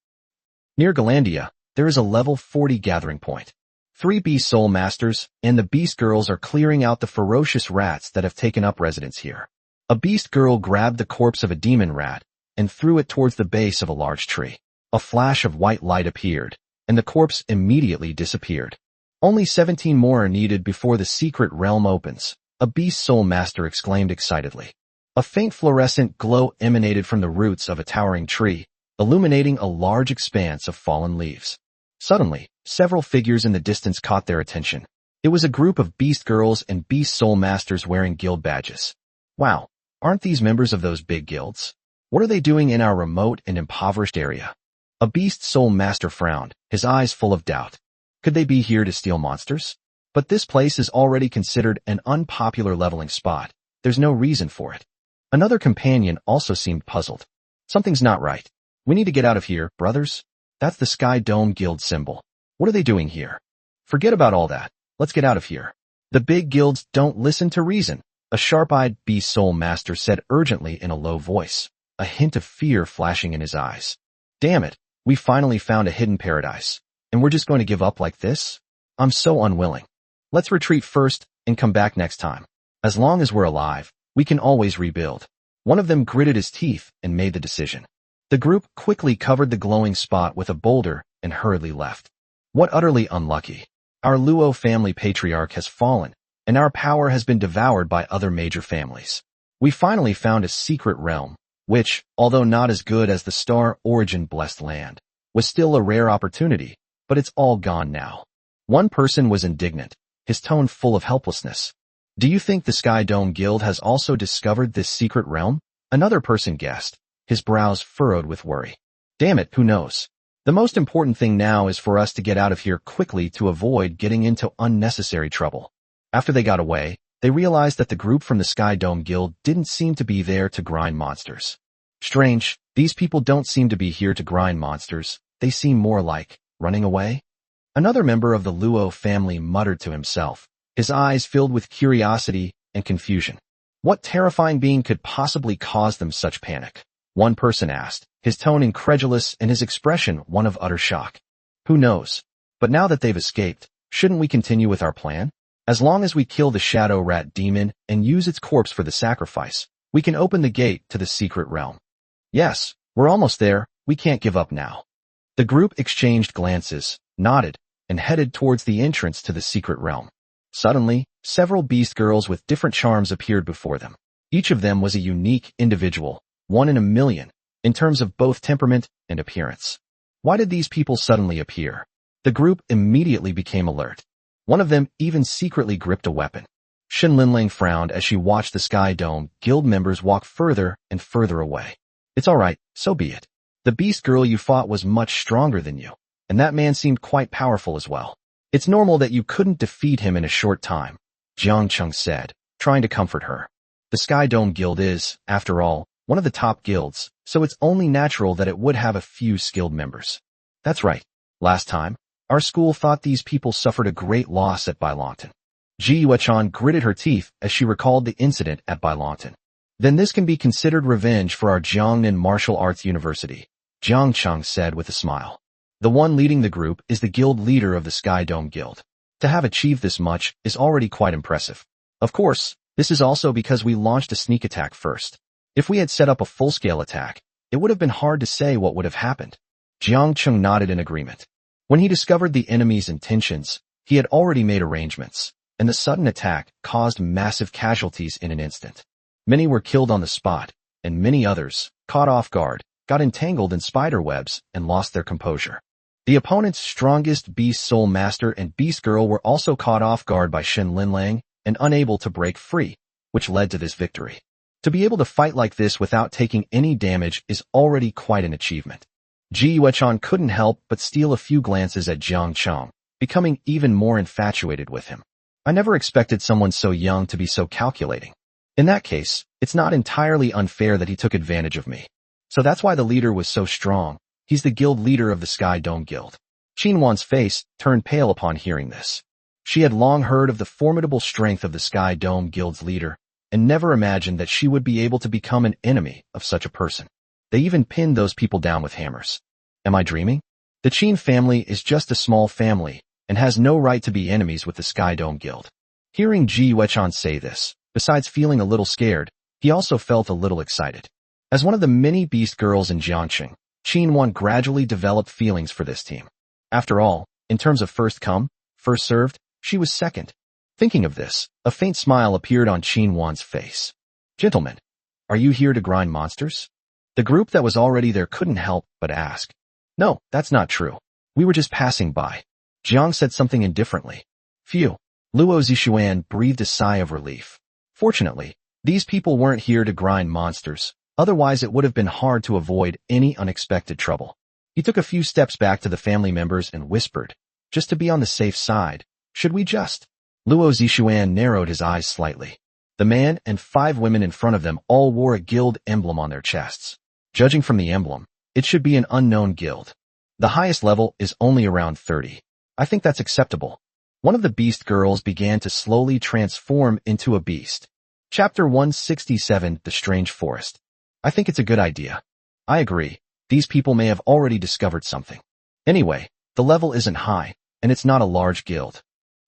Near Galandia, there is a level 40 gathering point. 3 beast soul masters and the beast girls are clearing out the ferocious rats that have taken up residence here. A beast girl grabbed the corpse of a demon rat and threw it towards the base of a large tree. A flash of white light appeared, and the corpse immediately disappeared. Only 17 more are needed before the secret realm opens, a beast soul master exclaimed excitedly. A faint fluorescent glow emanated from the roots of a towering tree, illuminating a large expanse of fallen leaves. Suddenly, several figures in the distance caught their attention. It was a group of beast girls and beast soul masters wearing guild badges. Wow, aren't these members of those big guilds? What are they doing in our remote and impoverished area? A beast soul master frowned, his eyes full of doubt. Could they be here to steal monsters? But this place is already considered an unpopular leveling spot. There's no reason for it. Another companion also seemed puzzled. Something's not right. We need to get out of here, brothers. That's the Sky Dome Guild symbol. What are they doing here? Forget about all that. Let's get out of here. The big guilds don't listen to reason, a sharp-eyed beast soul master said urgently in a low voice, a hint of fear flashing in his eyes. Damn it, we finally found a hidden paradise, and we're just going to give up like this? I'm so unwilling. Let's retreat first and come back next time. As long as we're alive, we can always rebuild. One of them gritted his teeth and made the decision. The group quickly covered the glowing spot with a boulder and hurriedly left. What utterly unlucky. Our Luo family patriarch has fallen, and our power has been devoured by other major families. We finally found a secret realm, which, although not as good as the Star Origin Blessed Land, was still a rare opportunity, but it's all gone now. One person was indignant, his tone full of helplessness. Do you think the Sky Dome Guild has also discovered this secret realm? Another person guessed, his brows furrowed with worry. Damn it, who knows? The most important thing now is for us to get out of here quickly to avoid getting into unnecessary trouble. After they got away, they realized that the group from the Sky Dome Guild didn't seem to be there to grind monsters. Strange, these people don't seem to be here to grind monsters, they seem more like running away. Another member of the Luo family muttered to himself, his eyes filled with curiosity and confusion. What terrifying being could possibly cause them such panic? One person asked, his tone incredulous and his expression one of utter shock. Who knows? But now that they've escaped, shouldn't we continue with our plan? As long as we kill the shadow rat demon and use its corpse for the sacrifice, we can open the gate to the secret realm. Yes, we're almost there, we can't give up now. The group exchanged glances, nodded, and headed towards the entrance to the secret realm. Suddenly, several beast girls with different charms appeared before them. Each of them was a unique individual, one in a million, in terms of both temperament and appearance. Why did these people suddenly appear? The group immediately became alert. One of them even secretly gripped a weapon. Shin Linlang frowned as she watched the Sky Dome Guild members walk further and further away. It's alright, so be it. The beast girl you fought was much stronger than you, and that man seemed quite powerful as well. It's normal that you couldn't defeat him in a short time, Jiang Chung said, trying to comfort her. The Sky Dome Guild is, after all, one of the top guilds, so it's only natural that it would have a few skilled members. That's right. Last time, our school thought these people suffered a great loss at Bailongton. Ji Yuechan gritted her teeth as she recalled the incident at Bailongton. Then this can be considered revenge for our Jiangnan Martial Arts University, Jiang Chung said with a smile. The one leading the group is the guild leader of the Sky Dome Guild. To have achieved this much is already quite impressive. Of course, this is also because we launched a sneak attack first. If we had set up a full-scale attack, it would have been hard to say what would have happened. Jiang Chung nodded in agreement. When he discovered the enemy's intentions, he had already made arrangements, and the sudden attack caused massive casualties in an instant. Many were killed on the spot, and many others, caught off guard, got entangled in spider webs and lost their composure. The opponent's strongest Beast Soul Master and Beast Girl were also caught off guard by Shin Linlang and unable to break free, which led to this victory. To be able to fight like this without taking any damage is already quite an achievement. Ji Yuechan couldn't help but steal a few glances at Jiang Chung, becoming even more infatuated with him. I never expected someone so young to be so calculating. In that case, it's not entirely unfair that he took advantage of me. So that's why the leader was so strong. He's the guild leader of the Sky Dome Guild. Qinwan's face turned pale upon hearing this. She had long heard of the formidable strength of the Sky Dome Guild's leader, and never imagined that she would be able to become an enemy of such a person. They even pinned those people down with hammers. Am I dreaming? The Qin family is just a small family, and has no right to be enemies with the Sky Dome Guild. Hearing Ji Yuechan say this, besides feeling a little scared, he also felt a little excited. As one of the many beast girls in Jiangqing, Qin gradually developed feelings for this team. After all, in terms of first come, first served, she was second. Thinking of this, a faint smile appeared on Qin face. Gentlemen, are you here to grind monsters? The group that was already there couldn't help but ask. No, that's not true. We were just passing by. Jiang said something indifferently. Phew. Luo Zixuan breathed a sigh of relief. Fortunately, these people weren't here to grind monsters, otherwise it would have been hard to avoid any unexpected trouble. He took a few steps back to the family members and whispered, just to be on the safe side, should we just? Luo Zixuan narrowed his eyes slightly. The man and 5 women in front of them all wore a guild emblem on their chests. Judging from the emblem, it should be an unknown guild. The highest level is only around 30. I think that's acceptable. One of the beast girls began to slowly transform into a beast. Chapter 167, The Strange Forest. I think it's a good idea. I agree. These people may have already discovered something. Anyway, the level isn't high, and it's not a large guild.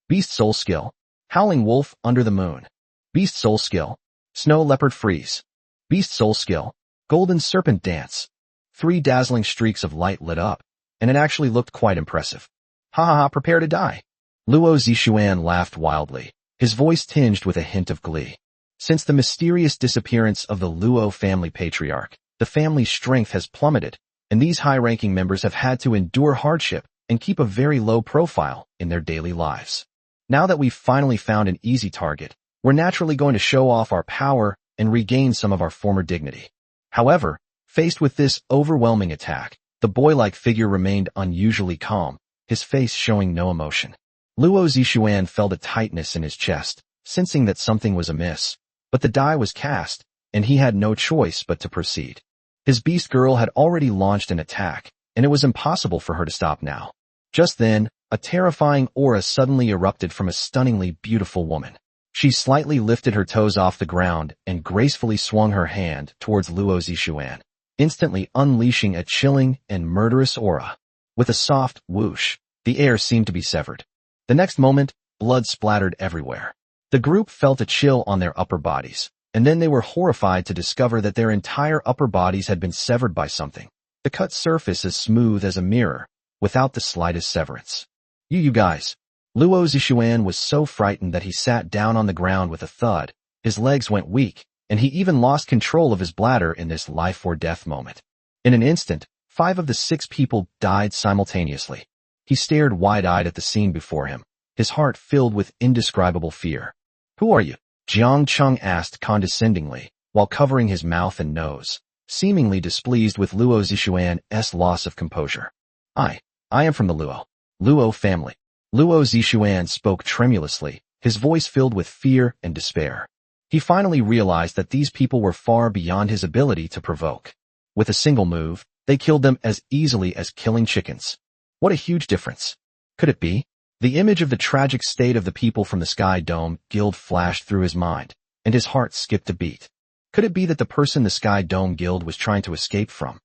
Beast Soul Skill. Howling Wolf Under the Moon. Beast Soul Skill. Snow Leopard Freeze. Beast Soul Skill. Golden Serpent Dance. 3 dazzling streaks of light lit up, and it actually looked quite impressive. Ha ha ha, prepare to die. Luo Zixuan laughed wildly, his voice tinged with a hint of glee. Since the mysterious disappearance of the Luo family patriarch, the family's strength has plummeted, and these high-ranking members have had to endure hardship and keep a very low profile in their daily lives. Now that we've finally found an easy target, we're naturally going to show off our power and regain some of our former dignity. However, faced with this overwhelming attack, the boy-like figure remained unusually calm, his face showing no emotion. Luo Zixuan felt a tightness in his chest, sensing that something was amiss, but the die was cast, and he had no choice but to proceed. His beast girl had already launched an attack, and it was impossible for her to stop now. Just then, a terrifying aura suddenly erupted from a stunningly beautiful woman. She slightly lifted her toes off the ground and gracefully swung her hand towards Luo Zixuan, instantly unleashing a chilling and murderous aura. With a soft whoosh, the air seemed to be severed. The next moment, blood splattered everywhere. The group felt a chill on their upper bodies, and then they were horrified to discover that their entire upper bodies had been severed by something. The cut surface as smooth as a mirror, without the slightest severance. You guys. Luo Zixuan was so frightened that he sat down on the ground with a thud, his legs went weak, and he even lost control of his bladder in this life-or-death moment. In an instant, 5 of the 6 people died simultaneously. He stared wide-eyed at the scene before him, his heart filled with indescribable fear. Who are you? Jiang Cheng asked condescendingly, while covering his mouth and nose, seemingly displeased with Luo Zixuan's loss of composure. I am from the Luo family. Luo Zixuan spoke tremulously, his voice filled with fear and despair. He finally realized that these people were far beyond his ability to provoke. With a single move, they killed them as easily as killing chickens. What a huge difference. Could it be? The image of the tragic state of the people from the Sky Dome Guild flashed through his mind, and his heart skipped a beat. Could it be that the person the Sky Dome Guild was trying to escape from?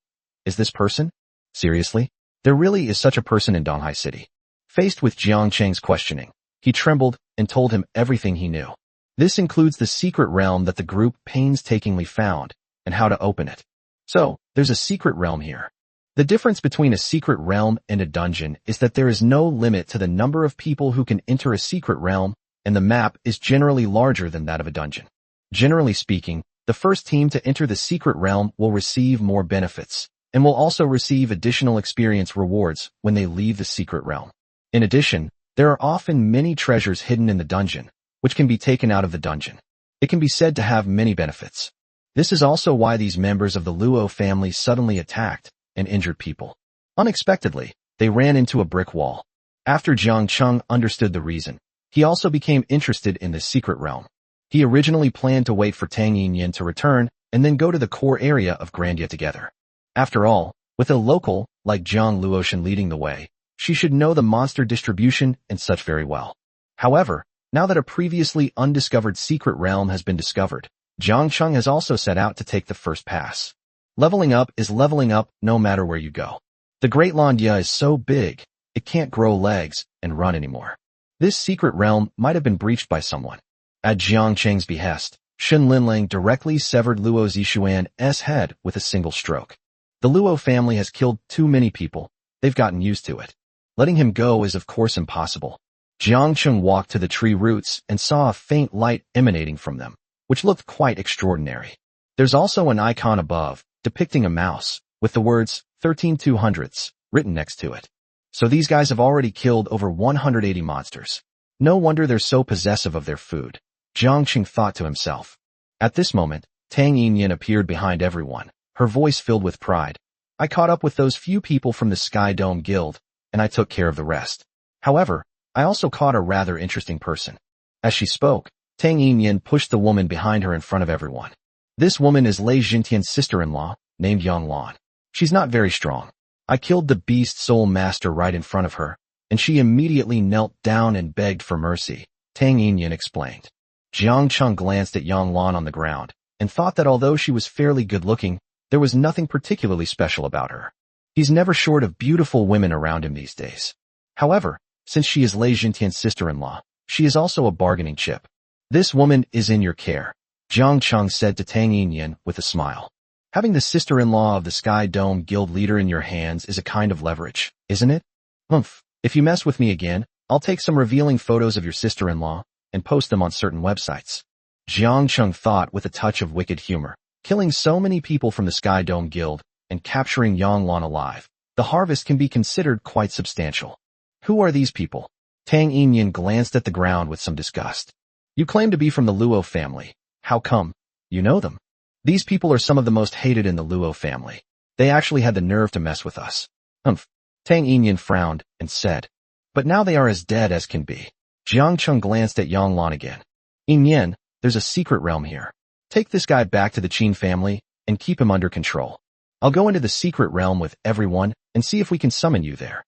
Is this person? Seriously? There really is such a person in Donghai City. Faced with Jiang Cheng's questioning, he trembled and told him everything he knew. This includes the secret realm that the group painstakingly found, and how to open it. So, there's a secret realm here. The difference between a secret realm and a dungeon is that there is no limit to the number of people who can enter a secret realm, and the map is generally larger than that of a dungeon. Generally speaking, the first team to enter the secret realm will receive more benefits, and will also receive additional experience rewards when they leave the secret realm. In addition, there are often many treasures hidden in the dungeon, which can be taken out of the dungeon. It can be said to have many benefits. This is also why these members of the Luo family suddenly attacked and injured people. Unexpectedly, they ran into a brick wall. After Jiang Cheng understood the reason, he also became interested in the secret realm. He originally planned to wait for Tang Yinyan to return and then go to the core area of Grandia together. After all, with a local like Jiang Luoshan leading the way, she should know the monster distribution and such very well. However, now that a previously undiscovered secret realm has been discovered, Jiang Cheng has also set out to take the first pass. Leveling up is leveling up no matter where you go. The Great Landia is so big, it can't grow legs and run anymore. This secret realm might have been breached by someone. At Jiang Cheng's behest, Shen Linlang directly severed Luo Zixuan's head with a single stroke. The Luo family has killed too many people. They've gotten used to it. Letting him go is of course impossible. Jiangcheng walked to the tree roots and saw a faint light emanating from them, which looked quite extraordinary. There's also an icon above, depicting a mouse, with the words 13200s written next to it. So these guys have already killed over 180 monsters. No wonder they're so possessive of their food, Jiangcheng thought to himself. At this moment, Tang Yinyan appeared behind everyone, her voice filled with pride. I caught up with those few people from the Sky Dome Guild, and I took care of the rest. However, I also caught a rather interesting person. As she spoke, Tang Yinyan pushed the woman behind her in front of everyone. This woman is Lei Jintian's sister-in-law, named Yang Lan. She's not very strong. I killed the beast soul master right in front of her, and she immediately knelt down and begged for mercy, Tang Yinyan explained. Jiangcheng glanced at Yang Lan on the ground, and thought that although she was fairly good-looking, there was nothing particularly special about her. He's never short of beautiful women around him these days. However, since she is Lei Jintian's sister-in-law, she is also a bargaining chip. This woman is in your care, Jiangcheng said to Tang Yinyan with a smile. Having the sister-in-law of the Sky Dome Guild leader in your hands is a kind of leverage, isn't it? Humph. If you mess with me again, I'll take some revealing photos of your sister-in-law and post them on certain websites. Jiangcheng thought with a touch of wicked humor. Killing so many people from the Sky Dome Guild and capturing Yang Lan alive, the harvest can be considered quite substantial. Who are these people? Tang Yinyan glanced at the ground with some disgust. You claim to be from the Luo family. How come? You know them. These people are some of the most hated in the Luo family. They actually had the nerve to mess with us. Humph. Tang Yinyan frowned and said. But now they are as dead as can be. Jiangcheng glanced at Yang Lan again. Yinyan, there's a secret realm here. Take this guy back to the Qin family and keep him under control. I'll go into the secret realm with everyone and see if we can summon you there.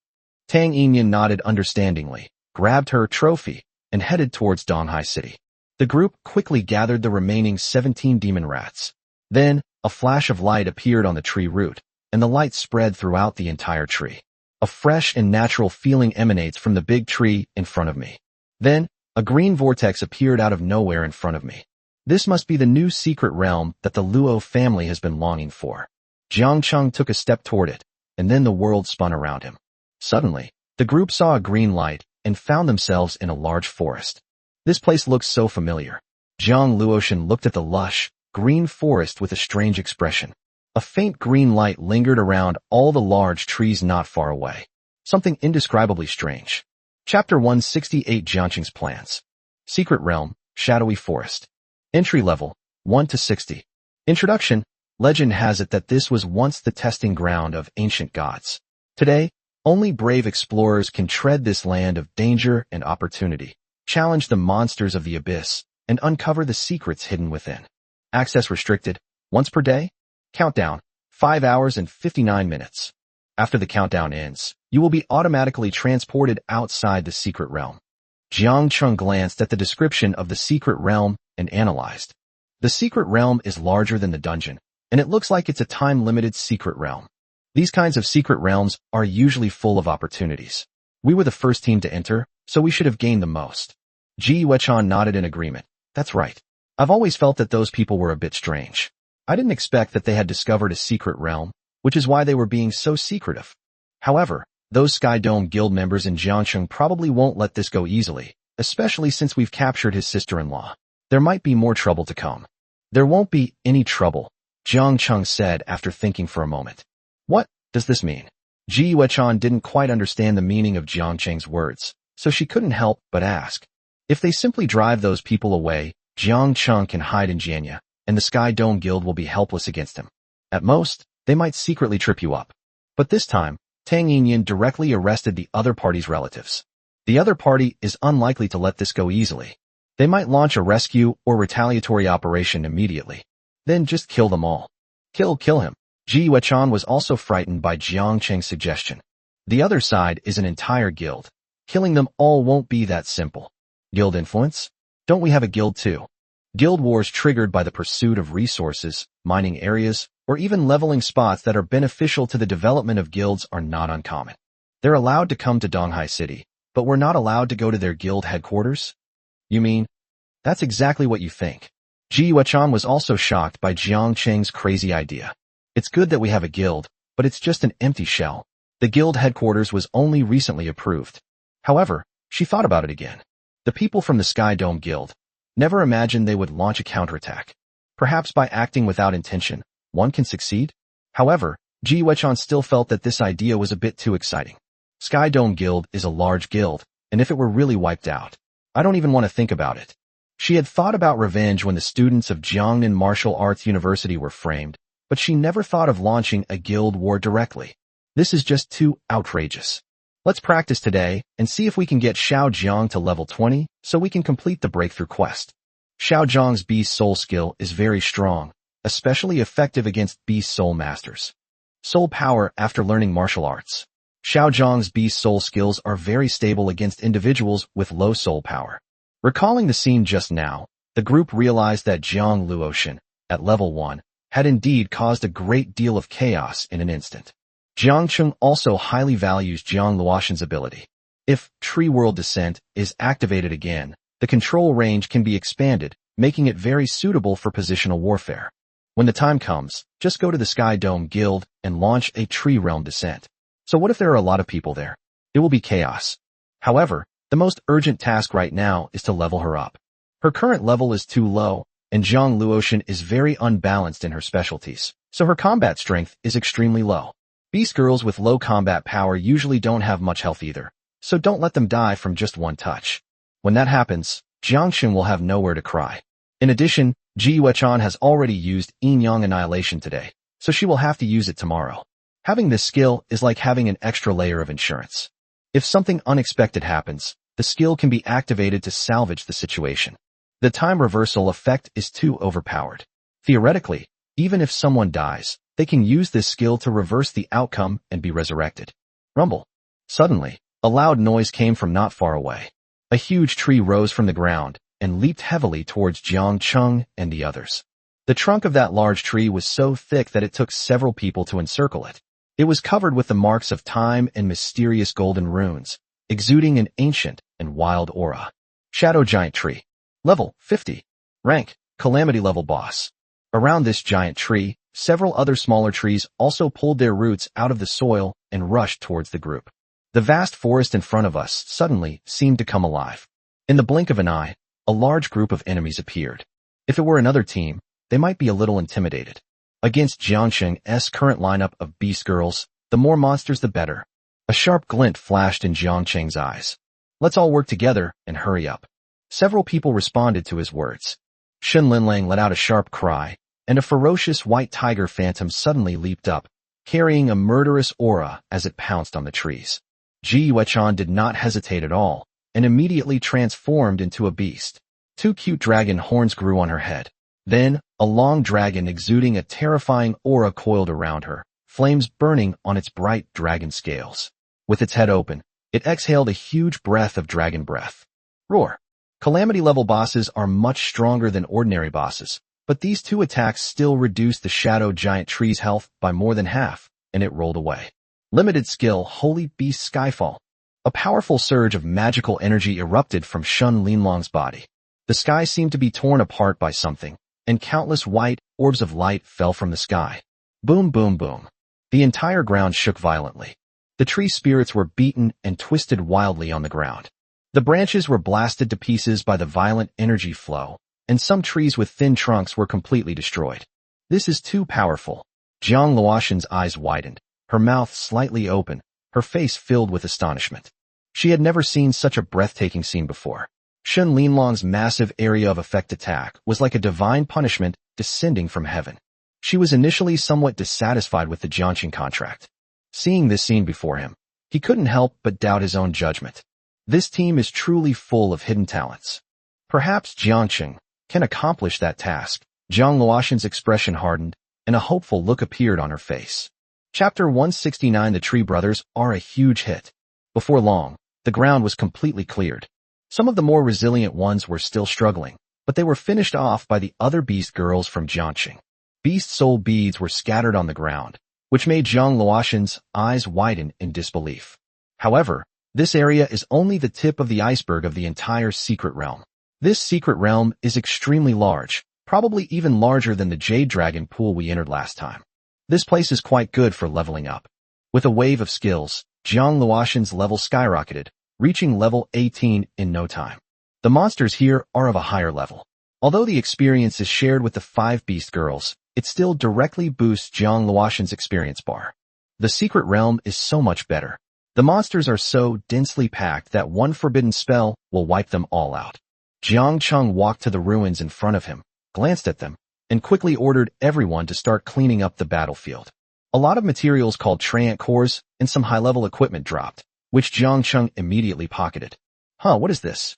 Tang Yinyan nodded understandingly, grabbed her trophy, and headed towards Donghai City. The group quickly gathered the remaining 17 demon rats. Then, a flash of light appeared on the tree root, and the light spread throughout the entire tree. A fresh and natural feeling emanates from the big tree in front of me. Then, a green vortex appeared out of nowhere in front of me. This must be the new secret realm that the Luo family has been longing for. Jiangcheng took a step toward it, and then the world spun around him. Suddenly, the group saw a green light and found themselves in a large forest. This place looks so familiar. Jiang Luoshan looked at the lush, green forest with a strange expression. A faint green light lingered around all the large trees not far away. Something indescribably strange. Chapter 168 Jiangcheng's Plans. Secret Realm, Shadowy Forest. Entry level, 1 to 60. Introduction. Legend has it that this was once the testing ground of ancient gods. Today, only brave explorers can tread this land of danger and opportunity, challenge the monsters of the abyss, and uncover the secrets hidden within. Access restricted. Once per day. Countdown. 5 hours and 59 minutes. After the countdown ends, you will be automatically transported outside the secret realm. Jiangcheng glanced at the description of the secret realm and analyzed. The secret realm is larger than the dungeon, and it looks like it's a time-limited secret realm. These kinds of secret realms are usually full of opportunities. We were the first team to enter, so we should have gained the most. Ji Yuechan nodded in agreement. That's right. I've always felt that those people were a bit strange. I didn't expect that they had discovered a secret realm, which is why they were being so secretive. However, those Sky Dome Guild members in Jiangcheng probably won't let this go easily, especially since we've captured his sister-in-law. There might be more trouble to come. There won't be any trouble, Jiangcheng said after thinking for a moment. What does this mean? Ji Yuechan didn't quite understand the meaning of Jiangcheng's words, so she couldn't help but ask. If they simply drive those people away, Jiangcheng can hide in Jianya, and the Sky Dome Guild will be helpless against him. At most, they might secretly trip you up. But this time, Tang Yinyan directly arrested the other party's relatives. The other party is unlikely to let this go easily. They might launch a rescue or retaliatory operation immediately. Then just kill them all. Kill him. Ji Yuechan was also frightened by Jiangcheng's suggestion. The other side is an entire guild. Killing them all won't be that simple. Guild influence? Don't we have a guild too? Guild wars triggered by the pursuit of resources, mining areas, or even leveling spots that are beneficial to the development of guilds are not uncommon. They're allowed to come to Donghai City, but we're not allowed to go to their guild headquarters? You mean? That's exactly what you think. Ji Yuechan was also shocked by Jiang Cheng's crazy idea. It's good that we have a guild, but it's just an empty shell. The guild headquarters was only recently approved. However, she thought about it again. The people from the Sky Dome Guild never imagined they would launch a counterattack. Perhaps by acting without intention, one can succeed? However, Ji Yuechan still felt that this idea was a bit too exciting. Sky Dome Guild is a large guild, and if it were really wiped out, I don't even want to think about it. She had thought about revenge when the students of Jiangnan Martial Arts University were framed, but she never thought of launching a guild war directly. This is just too outrageous. Let's practice today and see if we can get Xiao Jiang to level 20 so we can complete the breakthrough quest. Xiao Jiang's Beast Soul skill is very strong, especially effective against Beast Soul Masters. Soul Power after learning martial arts. Xiao Jiang's Beast Soul skills are very stable against individuals with low soul power. Recalling the scene just now, the group realized that Jiang Luotian, at level 1, had indeed caused a great deal of chaos in an instant. Jiang Cheng also highly values Jiang Luotian's ability. If Tree World Descent is activated again, the control range can be expanded, making it very suitable for positional warfare. When the time comes, just go to the Sky Dome Guild and launch a Tree Realm Descent. So what if there are a lot of people there? It will be chaos. However, the most urgent task right now is to level her up. Her current level is too low, and Jiang Luotian is very unbalanced in her specialties, so her combat strength is extremely low. Beast girls with low combat power usually don't have much health either, so don't let them die from just one touch. When that happens, Jiangxin will have nowhere to cry. In addition, Ji Yuechan has already used Yin-Yang Annihilation today, so she will have to use it tomorrow. Having this skill is like having an extra layer of insurance. If something unexpected happens, the skill can be activated to salvage the situation. The time reversal effect is too overpowered. Theoretically, even if someone dies, they can use this skill to reverse the outcome and be resurrected. Rumble. Suddenly, a loud noise came from not far away. A huge tree rose from the ground and leaped heavily towards Jiang Cheng and the others. The trunk of that large tree was so thick that it took several people to encircle it. It was covered with the marks of time and mysterious golden runes, exuding an ancient and wild aura. Shadow Giant Tree. Level 50. Rank, Calamity level boss. Around this giant tree, several other smaller trees also pulled their roots out of the soil and rushed towards the group. The vast forest in front of us suddenly seemed to come alive. In the blink of an eye, a large group of enemies appeared. If it were another team, they might be a little intimidated. Against Jiangcheng's current lineup of beast girls, the more monsters the better. A sharp glint flashed in Jiangcheng's eyes. Let's all work together and hurry up. Several people responded to his words. Shen Linlang let out a sharp cry, and a ferocious white tiger phantom suddenly leaped up, carrying a murderous aura as it pounced on the trees. Ji Yuechan did not hesitate at all, and immediately transformed into a beast. Two cute dragon horns grew on her head. Then, a long dragon exuding a terrifying aura coiled around her, flames burning on its bright dragon scales. With its head open, it exhaled a huge breath of dragon breath. Roar. Calamity level bosses are much stronger than ordinary bosses, but these two attacks still reduced the Shadow Giant Tree's health by more than half, and it rolled away. Limited skill Holy Beast Skyfall. A powerful surge of magical energy erupted from Shun Linlong's body. The sky seemed to be torn apart by something, and countless white orbs of light fell from the sky. Boom, boom, boom. The entire ground shook violently. The tree spirits were beaten and twisted wildly on the ground. The branches were blasted to pieces by the violent energy flow, and some trees with thin trunks were completely destroyed. This is too powerful. Jiang Luotian's eyes widened, her mouth slightly open, her face filled with astonishment. She had never seen such a breathtaking scene before. Shun Linlong's massive area of effect attack was like a divine punishment descending from heaven. She was initially somewhat dissatisfied with the Jiangqing contract. Seeing this scene before him, he couldn't help but doubt his own judgment. This team is truly full of hidden talents. Perhaps Jiangqing can accomplish that task. Jiang Luotian's expression hardened, and a hopeful look appeared on her face. Chapter 169. The Tree Brothers are a huge hit. Before long, the ground was completely cleared. Some of the more resilient ones were still struggling, but they were finished off by the other beast girls from Jiangqing. Beast soul beads were scattered on the ground, which made Jiang Luotian's eyes widen in disbelief. However, this area is only the tip of the iceberg of the entire secret realm. This secret realm is extremely large, probably even larger than the Jade Dragon pool we entered last time. This place is quite good for leveling up. With a wave of skills, Jiang Luoxin's level skyrocketed, reaching level 18 in no time. The monsters here are of a higher level. Although the experience is shared with the 5 Beast Girls, it still directly boosts Jiang Luoxin's experience bar. The secret realm is so much better. The monsters are so densely packed that one forbidden spell will wipe them all out. Jiang Cheng walked to the ruins in front of him, glanced at them, and quickly ordered everyone to start cleaning up the battlefield. A lot of materials called Trant cores and some high-level equipment dropped, which Jiang Cheng immediately pocketed. What is this?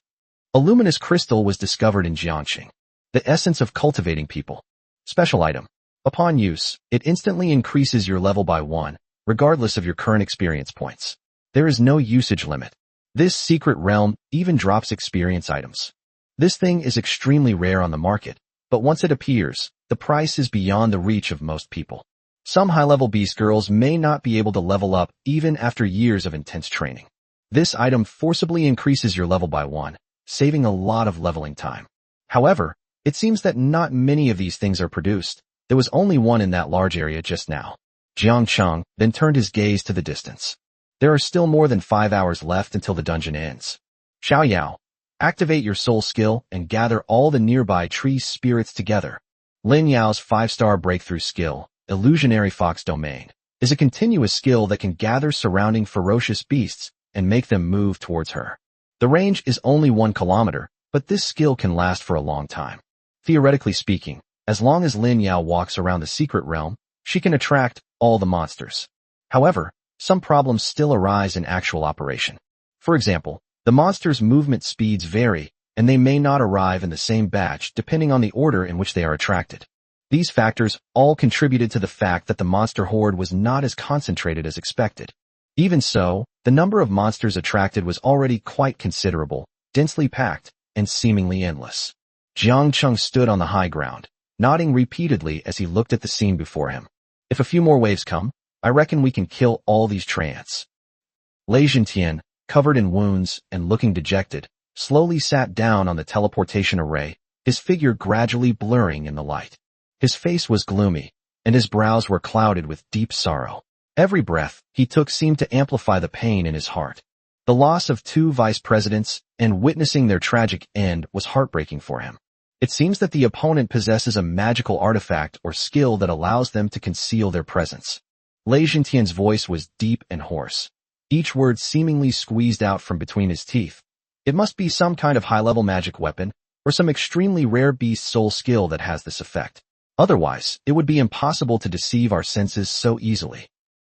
A luminous crystal was discovered in Jiangxing, the essence of cultivating people. Special item. Upon use, it instantly increases your level by 1, regardless of your current experience points. There is no usage limit. This secret realm even drops experience items. This thing is extremely rare on the market, but once it appears, the price is beyond the reach of most people. Some high-level beast girls may not be able to level up even after years of intense training. This item forcibly increases your level by 1, saving a lot of leveling time. However, it seems that not many of these things are produced. There was only one in that large area just now. Jiang Cheng then turned his gaze to the distance. There are still more than 5 hours left until the dungeon ends. Xiao Yao, activate your soul skill and gather all the nearby tree spirits together. Lin Yao's 5-star breakthrough skill, Illusionary Fox Domain, is a continuous skill that can gather surrounding ferocious beasts and make them move towards her. The range is only 1 kilometer, but this skill can last for a long time. Theoretically speaking, as long as Lin Yao walks around the secret realm, she can attract all the monsters. However, some problems still arise in actual operation. For example, the monsters' movement speeds vary, and they may not arrive in the same batch depending on the order in which they are attracted. These factors all contributed to the fact that the monster horde was not as concentrated as expected. Even so, the number of monsters attracted was already quite considerable, densely packed, and seemingly endless. Jiang Cheng stood on the high ground, nodding repeatedly as he looked at the scene before him. If a few more waves come, I reckon we can kill all these trants. Lei Zhentian, covered in wounds and looking dejected, slowly sat down on the teleportation array, his figure gradually blurring in the light. His face was gloomy, and his brows were clouded with deep sorrow. Every breath he took seemed to amplify the pain in his heart. The loss of 2 vice presidents and witnessing their tragic end was heartbreaking for him. It seems that the opponent possesses a magical artifact or skill that allows them to conceal their presence. Lei Zhentian's voice was deep and hoarse, each word seemingly squeezed out from between his teeth. It must be some kind of high-level magic weapon, or some extremely rare beast soul skill that has this effect. Otherwise, it would be impossible to deceive our senses so easily.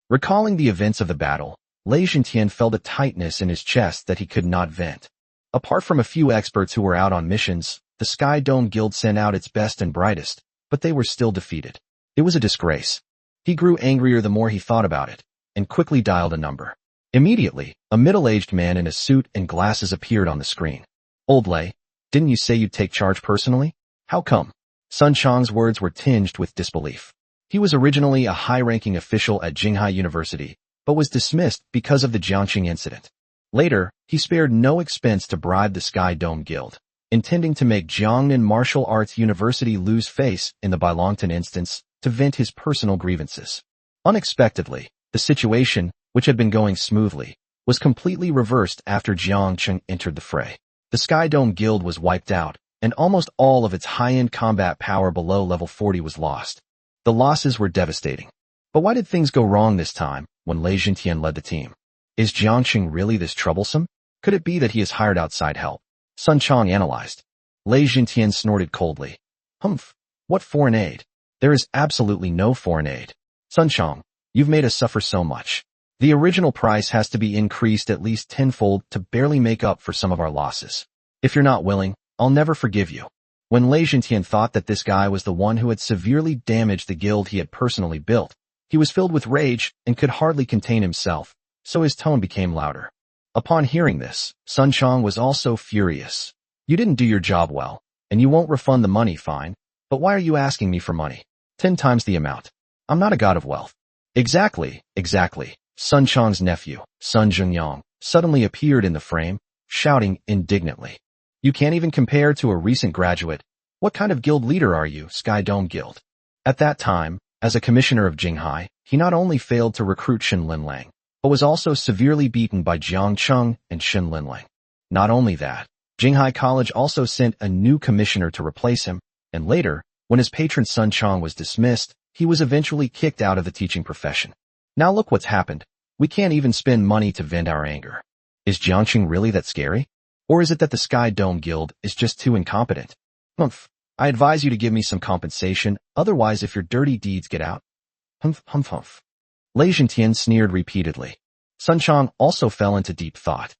Recalling the events of the battle, Lei Zhentian felt a tightness in his chest that he could not vent. Apart from a few experts who were out on missions, the Sky Dome Guild sent out its best and brightest, but they were still defeated. It was a disgrace. He grew angrier the more he thought about it, and quickly dialed a number. Immediately, a middle-aged man in a suit and glasses appeared on the screen. Old Lei, didn't you say you'd take charge personally? How come? Sun Chang's words were tinged with disbelief. He was originally a high-ranking official at Jinghai University, but was dismissed because of the Jiangxing incident. Later, he spared no expense to bribe the Sky Dome Guild, intending to make Jiangnan Martial Arts University lose face in the Bailongtan instance to vent his personal grievances. Unexpectedly, the situation, which had been going smoothly, was completely reversed after Jiang Cheng entered the fray. The Sky Dome Guild was wiped out, and almost all of its high-end combat power below level 40 was lost. The losses were devastating. But why did things go wrong this time when Lei Zhentian led the team? Is Jiangxing really this troublesome? Could it be that he has hired outside help? Sun Chang analyzed. Lei Zhentian snorted coldly. Humph, what foreign aid? There is absolutely no foreign aid. Sun Chang, you've made us suffer so much. The original price has to be increased at least tenfold to barely make up for some of our losses. If you're not willing, I'll never forgive you. When Lei Zhentian thought that this guy was the one who had severely damaged the guild he had personally built, he was filled with rage and could hardly contain himself, so his tone became louder. Upon hearing this, Sun Chang was also furious. You didn't do your job well, and you won't refund the money, fine. But why are you asking me for money? 10 times the amount. I'm not a god of wealth. Exactly. Sun Chang's nephew, Sun Zhengyang, suddenly appeared in the frame, shouting indignantly. You can't even compare to a recent graduate. What kind of guild leader are you, Sky Dome Guild? At that time, as a commissioner of Jinghai, he not only failed to recruit Shin Linlang, but was also severely beaten by Jiang Cheng and Shin Linlang. Not only that, Jinghai College also sent a new commissioner to replace him, and later, when his patron Sun Chong was dismissed, he was eventually kicked out of the teaching profession. Now look what's happened. We can't even spend money to vent our anger. Is Jiangqing really that scary? Or is it that the Sky Dome Guild is just too incompetent? Humph. I advise you to give me some compensation, otherwise if your dirty deeds get out. Humph, humph, humph. Lei Zhentian sneered repeatedly. Sun Chong also fell into deep thought.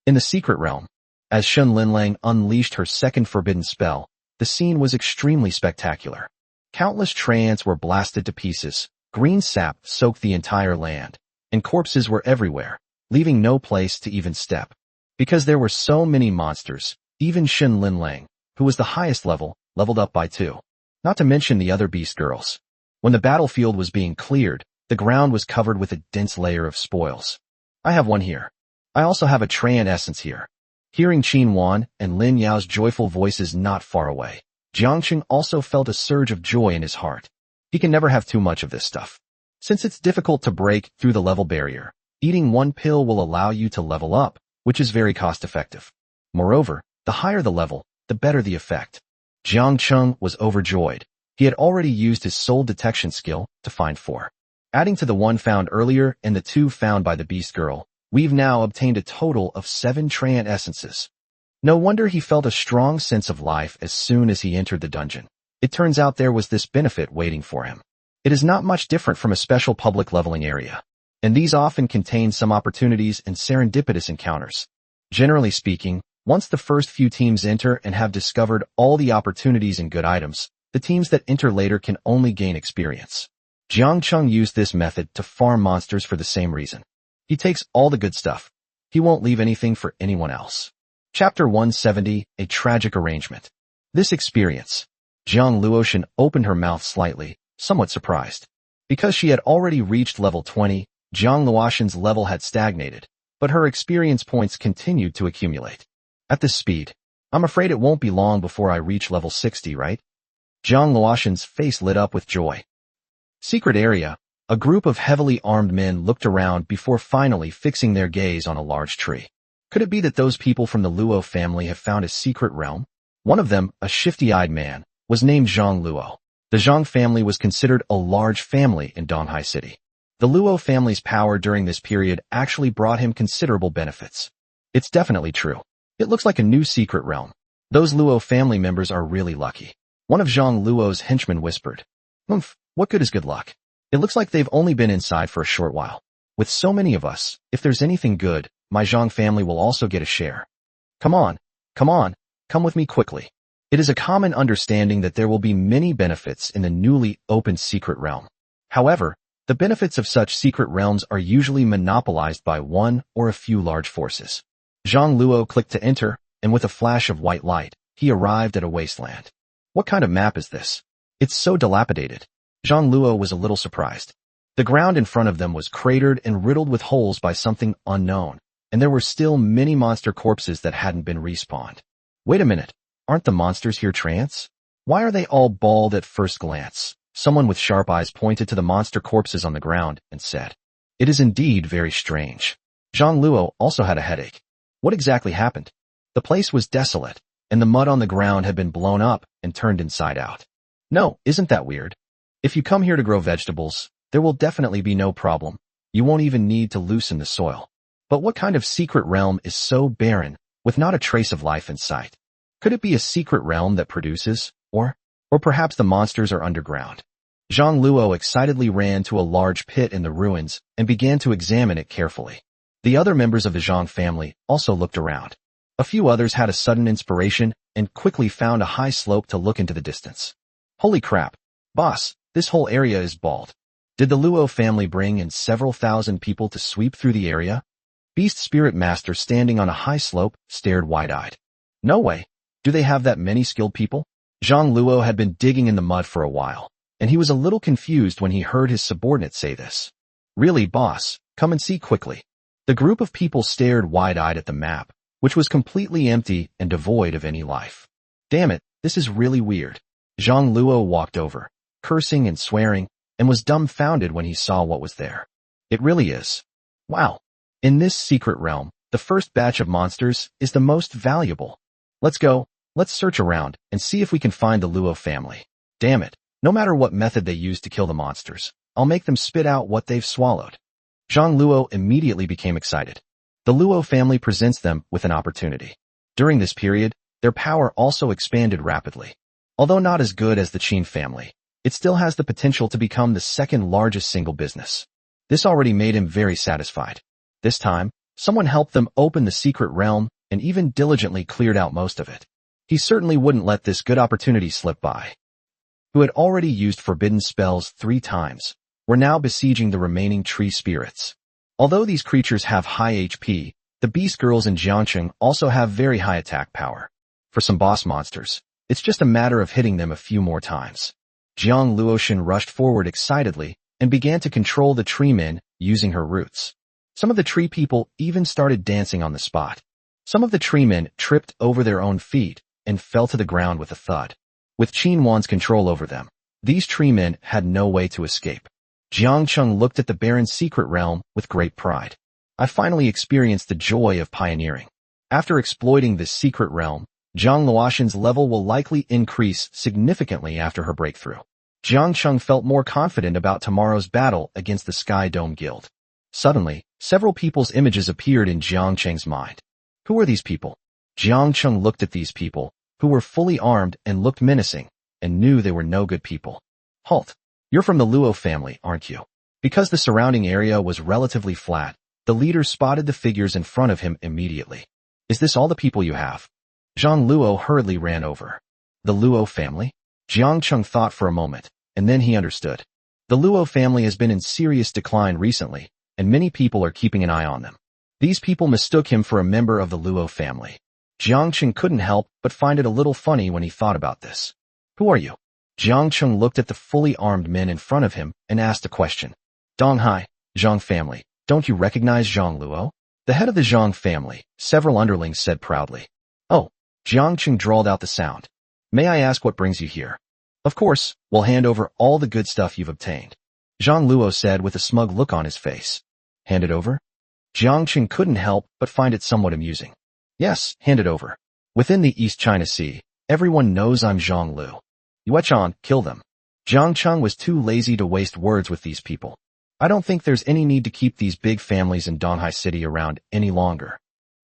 In the secret realm, as Shen Linlang unleashed her second forbidden spell, the scene was extremely spectacular. Countless treants were blasted to pieces, green sap soaked the entire land, and corpses were everywhere, leaving no place to even step. Because there were so many monsters, even Shen Linlang, who was the highest level, leveled up by 2. Not to mention the other beast girls. When the battlefield was being cleared, the ground was covered with a dense layer of spoils. I have one here. I also have a Treant essence here. Hearing Qin Wan and Lin Yao's joyful voices not far away, Jiangqing also felt a surge of joy in his heart. He can never have too much of this stuff. Since it's difficult to break through the level barrier, eating one pill will allow you to level up, which is very cost-effective. Moreover, the higher the level, the better the effect. Jiang Cheng was overjoyed. He had already used his soul detection skill to find 4. Adding to the 1 found earlier and the 2 found by the beast girl, we've now obtained a total of 7 Treant essences. No wonder he felt a strong sense of life as soon as he entered the dungeon. It turns out there was this benefit waiting for him. It is not much different from a special public leveling area, and these often contain some opportunities and serendipitous encounters. Generally speaking, once the first few teams enter and have discovered all the opportunities and good items, the teams that enter later can only gain experience. Jiang Cheng used this method to farm monsters for the same reason. He takes all the good stuff. He won't leave anything for anyone else. Chapter 170, A Tragic Arrangement. This experience. Jiang Luoshan opened her mouth slightly, somewhat surprised. Because she had already reached level 20, Jiang Luoshan's level had stagnated, but her experience points continued to accumulate. At this speed, I'm afraid it won't be long before I reach level 60, right? Jiang Luoshan's face lit up with joy. Secret area. A group of heavily armed men looked around before finally fixing their gaze on a large tree. Could it be that those people from the Luo family have found a secret realm? One of them, a shifty-eyed man, was named Zhang Luo. The Zhang family was considered a large family in Donghai City. The Luo family's power during this period actually brought him considerable benefits. It's definitely true. It looks like a new secret realm. Those Luo family members are really lucky. One of Zhang Luo's henchmen whispered. What good is good luck? It looks like they've only been inside for a short while. With so many of us, if there's anything good, my Zhang family will also get a share. Come on, come with me quickly. It is a common understanding that there will be many benefits in the newly opened secret realm. However, the benefits of such secret realms are usually monopolized by one or a few large forces. Zhang Luo clicked to enter, and with a flash of white light, he arrived at a wasteland. What kind of map is this? It's so dilapidated. Zhang Luo was a little surprised. The ground in front of them was cratered and riddled with holes by something unknown, and there were still many monster corpses that hadn't been respawned. Wait a minute, aren't the monsters here Treants? Why are they all bald at first glance? Someone with sharp eyes pointed to the monster corpses on the ground and said, It is indeed very strange. Zhang Luo also had a headache. What exactly happened? The place was desolate, and the mud on the ground had been blown up and turned inside out. No, isn't that weird? If you come here to grow vegetables, there will definitely be no problem. You won't even need to loosen the soil. But what kind of secret realm is so barren, with not a trace of life in sight? Could it be a secret realm that produces, or perhaps the monsters are underground? Zhang Luo excitedly ran to a large pit in the ruins and began to examine it carefully. The other members of the Zhang family also looked around. A few others had a sudden inspiration and quickly found a high slope to look into the distance. Holy crap, boss, this whole area is bald. Did the Luo family bring in several thousand people to sweep through the area? Beast Spirit Master standing on a high slope stared wide-eyed. No way. Do they have that many skilled people? Zhang Luo had been digging in the mud for a while, and he was a little confused when he heard his subordinate say this. Really, boss, come and see quickly. The group of people stared wide-eyed at the map, which was completely empty and devoid of any life. Damn it, This is really weird. Zhang Luo walked over, cursing and swearing, and was dumbfounded when he saw what was there. It really is. Wow. In this secret realm, the first batch of monsters is the most valuable. Let's go. Let's search around and see if we can find the Luo family. Damn it. No matter what method they use to kill the monsters, I'll make them spit out what they've swallowed. Zhang Luo immediately became excited. The Luo family presents them with an opportunity. During this period, their power also expanded rapidly. Although not as good as the Qin family, it still has the potential to become the second largest single business. This already made him very satisfied. This time, someone helped them open the secret realm and even diligently cleared out most of it. He certainly wouldn't let this good opportunity slip by. Who had already used forbidden spells 3 times, were now besieging the remaining tree spirits. Although these creatures have high HP, the beast girls in Jiangcheng also have very high attack power. For some boss monsters, it's just a matter of hitting them a few more times. Jiang Luoshan rushed forward excitedly and began to control the tree men using her roots. Some of the tree people even started dancing on the spot. Some of the tree men tripped over their own feet and fell to the ground with a thud. With Qin Wan's control over them, these tree men had no way to escape. Jiangcheng looked at the barren secret realm with great pride. I finally experienced the joy of pioneering. After exploiting this secret realm, Jiang Luoshan's level will likely increase significantly after her breakthrough. Jiangcheng felt more confident about tomorrow's battle against the Sky Dome Guild. Suddenly, several people's images appeared in Jiangcheng's mind. Who are these people? Jiangcheng looked at these people, who were fully armed and looked menacing, and knew they were no good people. Halt! You're from the Luo family, aren't you? Because the surrounding area was relatively flat, the leader spotted the figures in front of him immediately. Is this all the people you have? Zhang Luo hurriedly ran over. The Luo family? Jiangcheng thought for a moment, and then he understood. The Luo family has been in serious decline recently, and many people are keeping an eye on them. These people mistook him for a member of the Luo family. Jiangcheng couldn't help but find it a little funny when he thought about this. Who are you? Jiangcheng looked at the fully armed men in front of him and asked a question. Donghai, Zhang family, don't you recognize Zhang Luo? The head of the Zhang family, several underlings said proudly. Oh, Jiangcheng drawled out the sound. May I ask what brings you here? Of course, we'll hand over all the good stuff you've obtained. Zhang Luo said with a smug look on his face. Hand it over? Jiangcheng couldn't help but find it somewhat amusing. Yes, hand it over. Within the East China Sea, everyone knows I'm Zhang Lu. Yuechan, kill them. Jiangcheng was too lazy to waste words with these people. I don't think there's any need to keep these big families in Donghai City around any longer.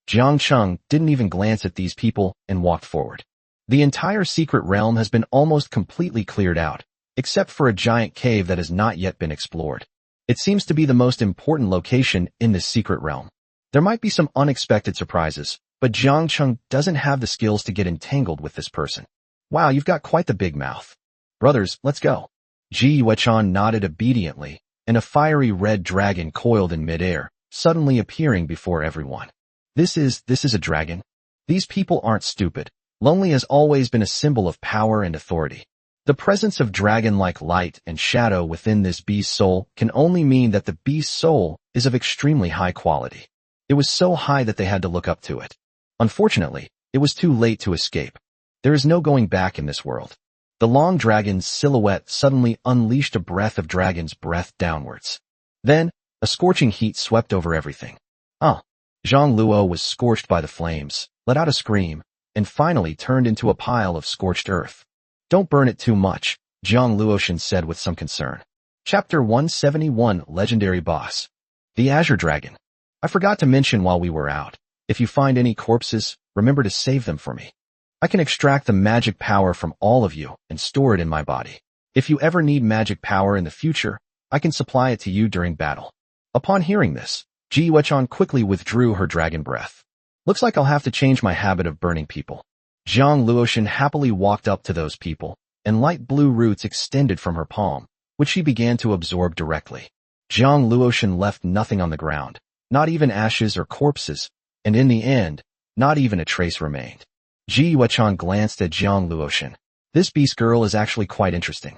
Jiangcheng didn't even glance at these people and walked forward. The entire secret realm has been almost completely cleared out, except for a giant cave that has not yet been explored. It seems to be the most important location in this secret realm. There might be some unexpected surprises, but Jiangcheng doesn't have the skills to get entangled with this person. Wow, you've got quite the big mouth. Brothers, let's go. Ji Yuechan nodded obediently, and a fiery red dragon coiled in midair, suddenly appearing before everyone. This is a dragon? These people aren't stupid. Lonely has always been a symbol of power and authority. The presence of dragon-like light and shadow within this beast's soul can only mean that the beast's soul is of extremely high quality. It was so high that they had to look up to it. Unfortunately, it was too late to escape. There is no going back in this world. The long dragon's silhouette suddenly unleashed a breath of dragon's breath downwards. Then, a scorching heat swept over everything. Zhang Luo was scorched by the flames, let out a scream, and finally turned into a pile of scorched earth. Don't burn it too much, Jiang Luoshan said with some concern. Chapter 171 Legendary Boss. The Azure Dragon. I forgot to mention while we were out. If you find any corpses, remember to save them for me. I can extract the magic power from all of you and store it in my body. If you ever need magic power in the future, I can supply it to you during battle. Upon hearing this, Ji Yuechan quickly withdrew her dragon breath. Looks like I'll have to change my habit of burning people. Jiang Luoshan happily walked up to those people, and light blue roots extended from her palm, which she began to absorb directly. Jiang Luoshan left nothing on the ground, not even ashes or corpses, and in the end, not even a trace remained. Ji Yuechan glanced at Jiang Luoshan. This beast girl is actually quite interesting.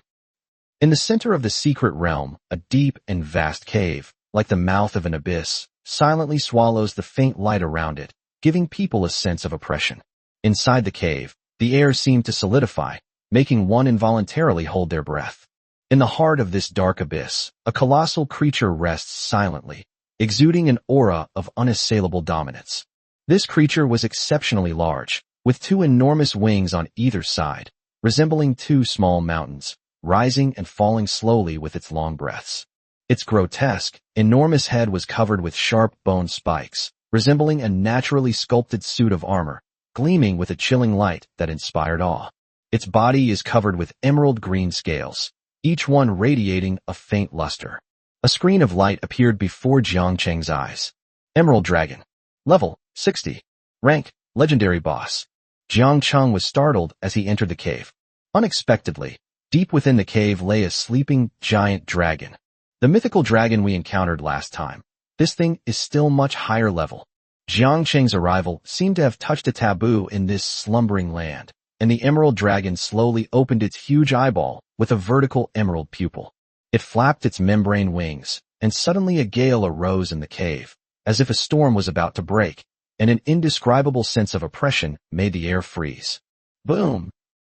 In the center of the secret realm, a deep and vast cave, like the mouth of an abyss, silently swallows the faint light around it, giving people a sense of oppression. Inside the cave, The air seemed to solidify, making one involuntarily hold their breath. In the heart of this dark abyss, a colossal creature rests silently, exuding an aura of unassailable dominance. This creature was exceptionally large, with two enormous wings on either side, resembling two small mountains, rising and falling slowly with its long breaths. Its grotesque, enormous head was covered with sharp bone spikes, resembling a naturally sculpted suit of armor, gleaming with a chilling light that inspired awe. Its body is covered with emerald green scales, each one radiating a faint luster. A screen of light appeared before Jiang Cheng's eyes. Emerald Dragon. Level 60. Rank Legendary Boss. Jiang Cheng was startled as he entered the cave. Unexpectedly, deep within the cave lay a sleeping giant dragon. The mythical dragon we encountered last time. This thing is still much higher level. Jiang Cheng's arrival seemed to have touched a taboo in this slumbering land, and the emerald dragon slowly opened its huge eyeball with a vertical emerald pupil. It flapped its membrane wings, and suddenly a gale arose in the cave, as if a storm was about to break, and an indescribable sense of oppression made the air freeze. Boom!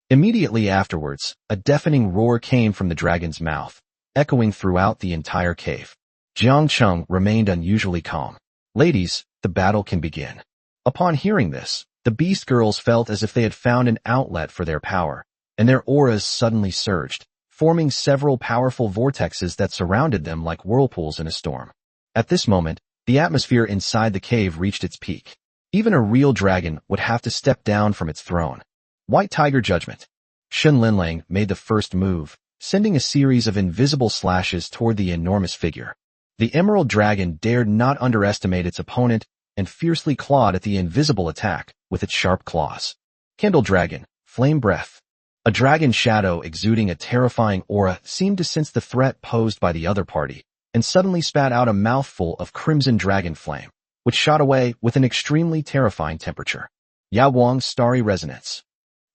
Immediately afterwards, a deafening roar came from the dragon's mouth, echoing throughout the entire cave. Jiang Cheng remained unusually calm. Ladies, the battle can begin. Upon hearing this, the beast girls felt as if they had found an outlet for their power, and their auras suddenly surged, forming several powerful vortexes that surrounded them like whirlpools in a storm. At this moment, the atmosphere inside the cave reached its peak. Even a real dragon would have to step down from its throne. White Tiger Judgment. Shun Linlang made the first move, sending a series of invisible slashes toward the enormous figure. The emerald dragon dared not underestimate its opponent and fiercely clawed at the invisible attack with its sharp claws. Kindle Dragon. Flame Breath. A dragon shadow exuding a terrifying aura seemed to sense the threat posed by the other party, and suddenly spat out a mouthful of crimson dragon flame, which shot away with an extremely terrifying temperature. Yawang's Starry Resonance.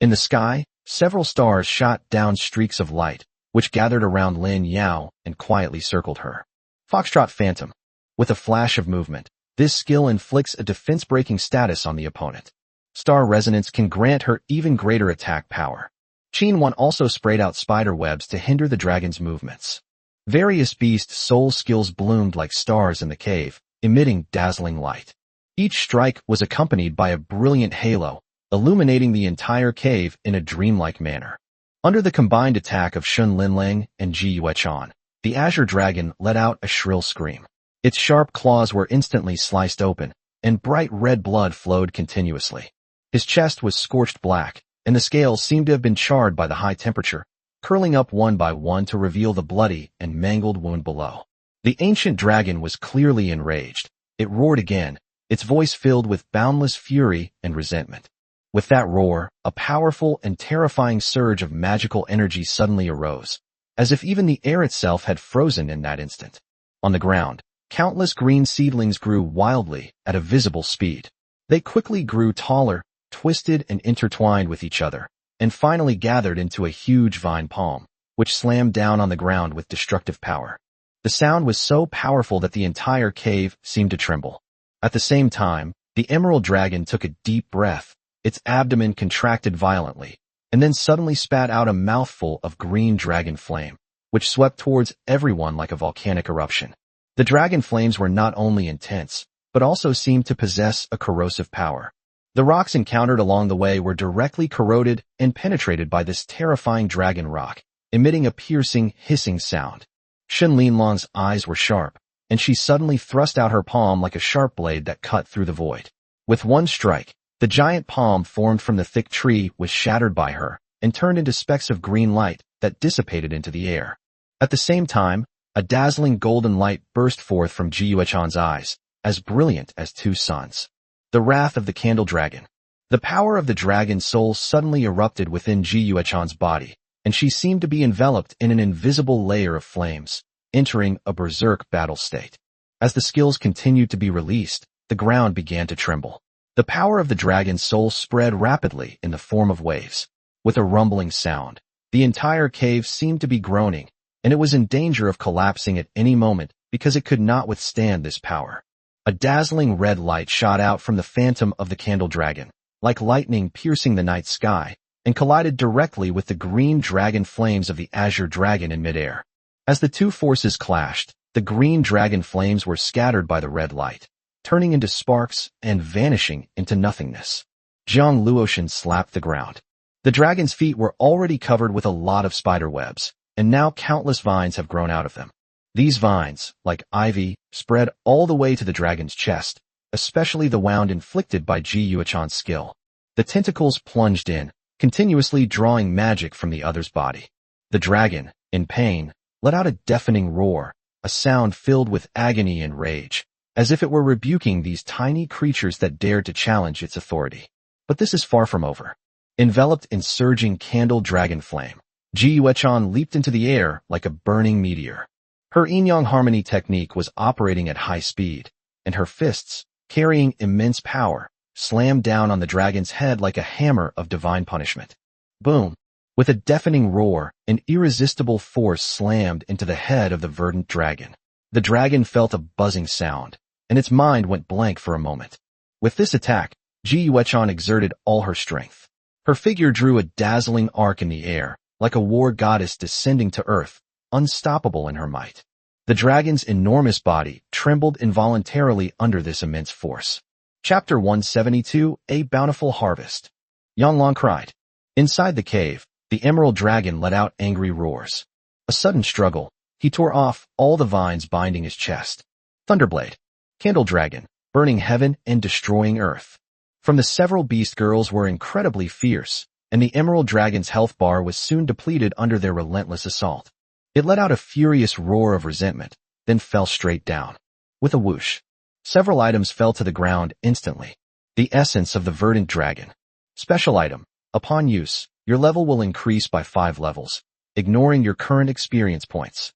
In the sky, several stars shot down streaks of light, which gathered around Lin Yao and quietly circled her. Foxtrot Phantom. With a flash of movement, this skill inflicts a defense-breaking status on the opponent. Star Resonance can grant her even greater attack power. Qin Wan also sprayed out spider webs to hinder the dragon's movements. Various beast soul skills bloomed like stars in the cave, emitting dazzling light. Each strike was accompanied by a brilliant halo, illuminating the entire cave in a dreamlike manner. Under the combined attack of Shun Linlang and Ji Yuechan, the Azure Dragon let out a shrill scream. Its sharp claws were instantly sliced open, and bright red blood flowed continuously. His chest was scorched black, and the scales seemed to have been charred by the high temperature, curling up one by one to reveal the bloody and mangled wound below. The ancient dragon was clearly enraged. It roared again, its voice filled with boundless fury and resentment. With that roar, a powerful and terrifying surge of magical energy suddenly arose, as if even the air itself had frozen in that instant. On the ground, countless green seedlings grew wildly at a visible speed. They quickly grew taller, twisted and intertwined with each other, and finally gathered into a huge vine palm, which slammed down on the ground with destructive power. The sound was so powerful that the entire cave seemed to tremble. At the same time, the emerald dragon took a deep breath, its abdomen contracted violently, and then suddenly spat out a mouthful of green dragon flame, which swept towards everyone like a volcanic eruption. The dragon flames were not only intense, but also seemed to possess a corrosive power. The rocks encountered along the way were directly corroded and penetrated by this terrifying dragon rock, emitting a piercing, hissing sound. Shun Linlong's eyes were sharp, and she suddenly thrust out her palm like a sharp blade that cut through the void. With one strike, the giant palm formed from the thick tree was shattered by her and turned into specks of green light that dissipated into the air. At the same time, a dazzling golden light burst forth from Ji Yuechan's eyes, as brilliant as two suns. The Wrath of the Candle Dragon. The power of the dragon's soul suddenly erupted within Ji Yuechan's body, and she seemed to be enveloped in an invisible layer of flames, entering a berserk battle state. As the skills continued to be released, the ground began to tremble. The power of the dragon's soul spread rapidly in the form of waves. With a rumbling sound, the entire cave seemed to be groaning, and it was in danger of collapsing at any moment because it could not withstand this power. A dazzling red light shot out from the phantom of the candle dragon, like lightning piercing the night sky, and collided directly with the green dragon flames of the azure dragon in midair. As the two forces clashed, the green dragon flames were scattered by the red light, turning into sparks and vanishing into nothingness. Jiang Luoshan slapped the ground. The dragon's feet were already covered with a lot of spider webs, and now countless vines have grown out of them. These vines, like ivy, spread all the way to the dragon's chest, especially the wound inflicted by Ji Yuechan's skill. The tentacles plunged in, continuously drawing magic from the other's body. The dragon, in pain, let out a deafening roar, a sound filled with agony and rage, as if it were rebuking these tiny creatures that dared to challenge its authority. But this is far from over. Enveloped in surging candle dragon flame, Ji Yuechan leaped into the air like a burning meteor. Her yin-yang harmony technique was operating at high speed, and her fists, carrying immense power, slammed down on the dragon's head like a hammer of divine punishment. Boom! With a deafening roar, an irresistible force slammed into the head of the verdant dragon. The dragon felt a buzzing sound, and its mind went blank for a moment. With this attack, Ji Yuechan exerted all her strength. Her figure drew a dazzling arc in the air, like a war goddess descending to earth, unstoppable in her might. The dragon's enormous body trembled involuntarily under this immense force. Chapter 172, A Bountiful Harvest. Yanglong cried. Inside the cave, the emerald dragon let out angry roars. A sudden struggle, he tore off all the vines binding his chest. Thunderblade. Candle dragon, burning heaven and destroying earth. From the several beast girls were incredibly fierce, and the emerald dragon's health bar was soon depleted under their relentless assault. It let out a furious roar of resentment, then fell straight down. With a whoosh, several items fell to the ground instantly. The essence of the verdant dragon. Special item. Upon use, your level will increase by 5 levels, ignoring your current experience points.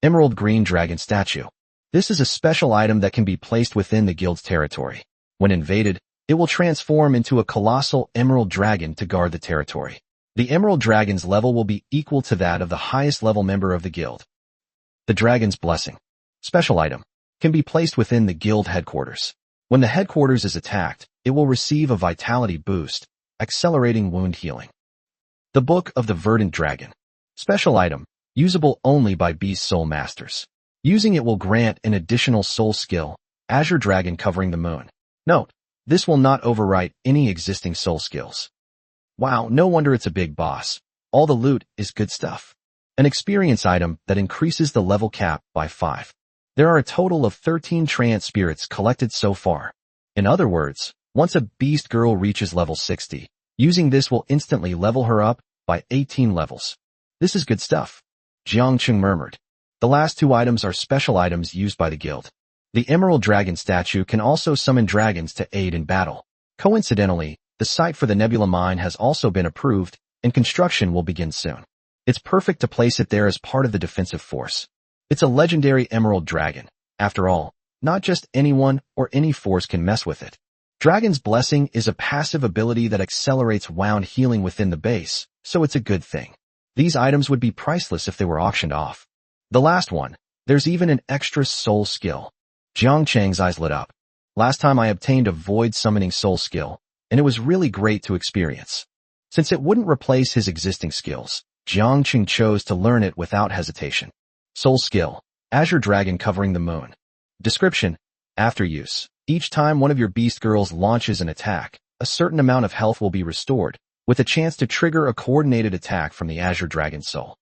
Emerald green dragon statue. This is a special item that can be placed within the guild's territory. When invaded, it will transform into a colossal emerald dragon to guard the territory. The emerald dragon's level will be equal to that of the highest level member of the guild. The dragon's blessing. Special item. Can be placed within the guild headquarters. When the headquarters is attacked, it will receive a vitality boost, accelerating wound healing. The Book of the Verdant Dragon. Special item. Usable only by beast soul masters. Using it will grant an additional soul skill, Azure Dragon covering the moon. Note, this will not overwrite any existing soul skills. Wow, no wonder it's a big boss. All the loot is good stuff. An experience item that increases the level cap by 5. There are a total of 13 trance spirits collected so far. In other words, once a beast girl reaches level 60, using this will instantly level her up by 18 levels. This is good stuff. Jiang Cheng murmured. The last 2 items are special items used by the guild. The Emerald Dragon statue can also summon dragons to aid in battle. Coincidentally, the site for the Nebula Mine has also been approved, and construction will begin soon. It's perfect to place it there as part of the defensive force. It's a legendary Emerald Dragon. After all, not just anyone or any force can mess with it. Dragon's Blessing is a passive ability that accelerates wound healing within the base, so it's a good thing. These items would be priceless if they were auctioned off. The last one, there's even an extra soul skill. Jiang Cheng's eyes lit up. Last time I obtained a void summoning soul skill, and it was really great to experience. Since it wouldn't replace his existing skills, Jiang Cheng chose to learn it without hesitation. Soul skill, Azure Dragon covering the moon. Description, after use, each time one of your beast girls launches an attack, a certain amount of health will be restored, with a chance to trigger a coordinated attack from the Azure Dragon soul.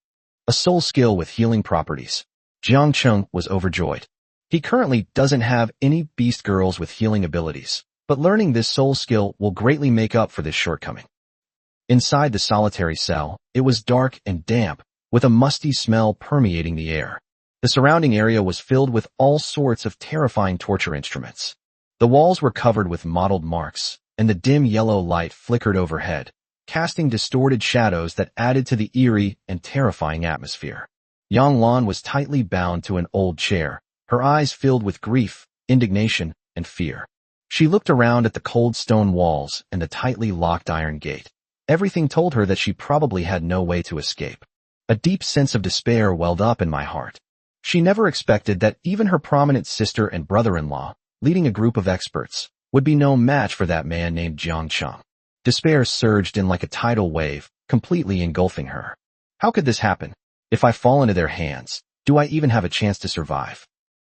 A soul skill with healing properties. Jiang Cheng was overjoyed. He currently doesn't have any beast girls with healing abilities, but learning this soul skill will greatly make up for this shortcoming. Inside the solitary cell, it was dark and damp, with a musty smell permeating the air. The surrounding area was filled with all sorts of terrifying torture instruments. The walls were covered with mottled marks, and the dim yellow light flickered overhead, casting distorted shadows that added to the eerie and terrifying atmosphere. Yang Lan was tightly bound to an old chair, her eyes filled with grief, indignation, and fear. She looked around at the cold stone walls and the tightly locked iron gate. Everything told her that she probably had no way to escape. A deep sense of despair welled up in my heart. She never expected that even her prominent sister and brother-in-law, leading a group of experts, would be no match for that man named Jiang Cheng. Despair surged in like a tidal wave, completely engulfing her. How could this happen? If I fall into their hands, do I even have a chance to survive?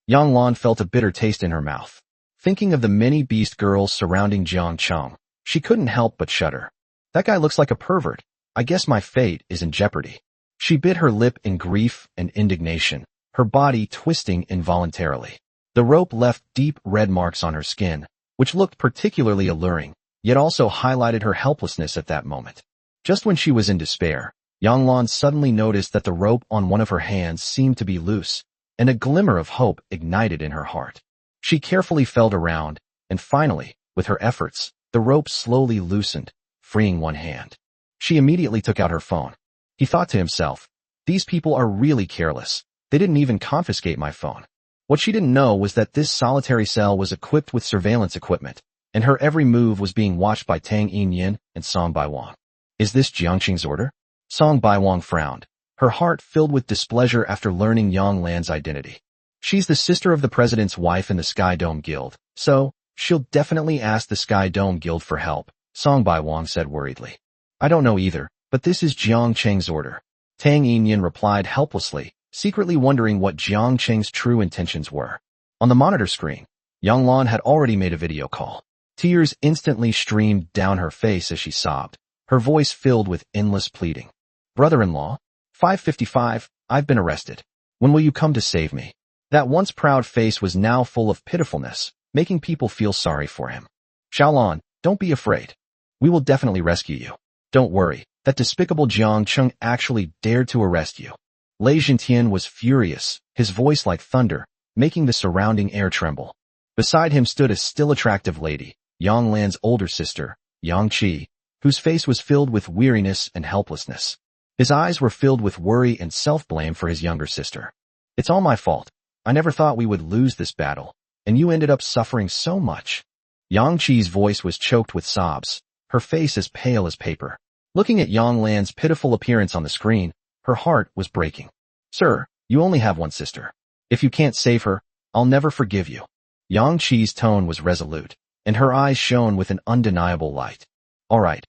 Yang Lan felt a bitter taste in her mouth. Thinking of the many beast girls surrounding Jiang Cheng, she couldn't help but shudder. That guy looks like a pervert. I guess my fate is in jeopardy. She bit her lip in grief and indignation, her body twisting involuntarily. The rope left deep red marks on her skin, which looked particularly alluring, yet also highlighted her helplessness at that moment. Just when she was in despair, Yang Lan suddenly noticed that the rope on one of her hands seemed to be loose, and a glimmer of hope ignited in her heart. She carefully felt around, and finally, with her efforts, the rope slowly loosened, freeing one hand. She immediately took out her phone. He thought to himself, these people are really careless. They didn't even confiscate my phone. What she didn't know was that this solitary cell was equipped with surveillance equipment, and her every move was being watched by Tang Yin and Song Baiwang. Is this Jiang Qing's order? Song Baiwang frowned, her heart filled with displeasure after learning Yang Lan's identity. She's the sister of the president's wife in the Sky Dome Guild, so she'll definitely ask the Sky Dome Guild for help, Song Baiwang said worriedly. I don't know either, but this is Jiang Cheng's order. Tang Yin replied helplessly, secretly wondering what Jiang Cheng's true intentions were. On the monitor screen, Yang Lan had already made a video call. Tears instantly streamed down her face as she sobbed, her voice filled with endless pleading. Brother-in-law, 555, I've been arrested. When will you come to save me? That once proud face was now full of pitifulness, making people feel sorry for him. Xiaolan, don't be afraid. We will definitely rescue you. Don't worry, that despicable Jiang Cheng actually dared to arrest you. Lei Jintian was furious, his voice like thunder, making the surrounding air tremble. Beside him stood a still attractive lady, Yang Lan's older sister, Yang Qi, whose face was filled with weariness and helplessness. His eyes were filled with worry and self-blame for his younger sister. It's all my fault. I never thought we would lose this battle, and you ended up suffering so much. Yang Qi's voice was choked with sobs, her face as pale as paper. Looking at Yang Lan's pitiful appearance on the screen, her heart was breaking. Sir, you only have one sister. If you can't save her, I'll never forgive you. Yang Qi's tone was resolute, and her eyes shone with an undeniable light. All right,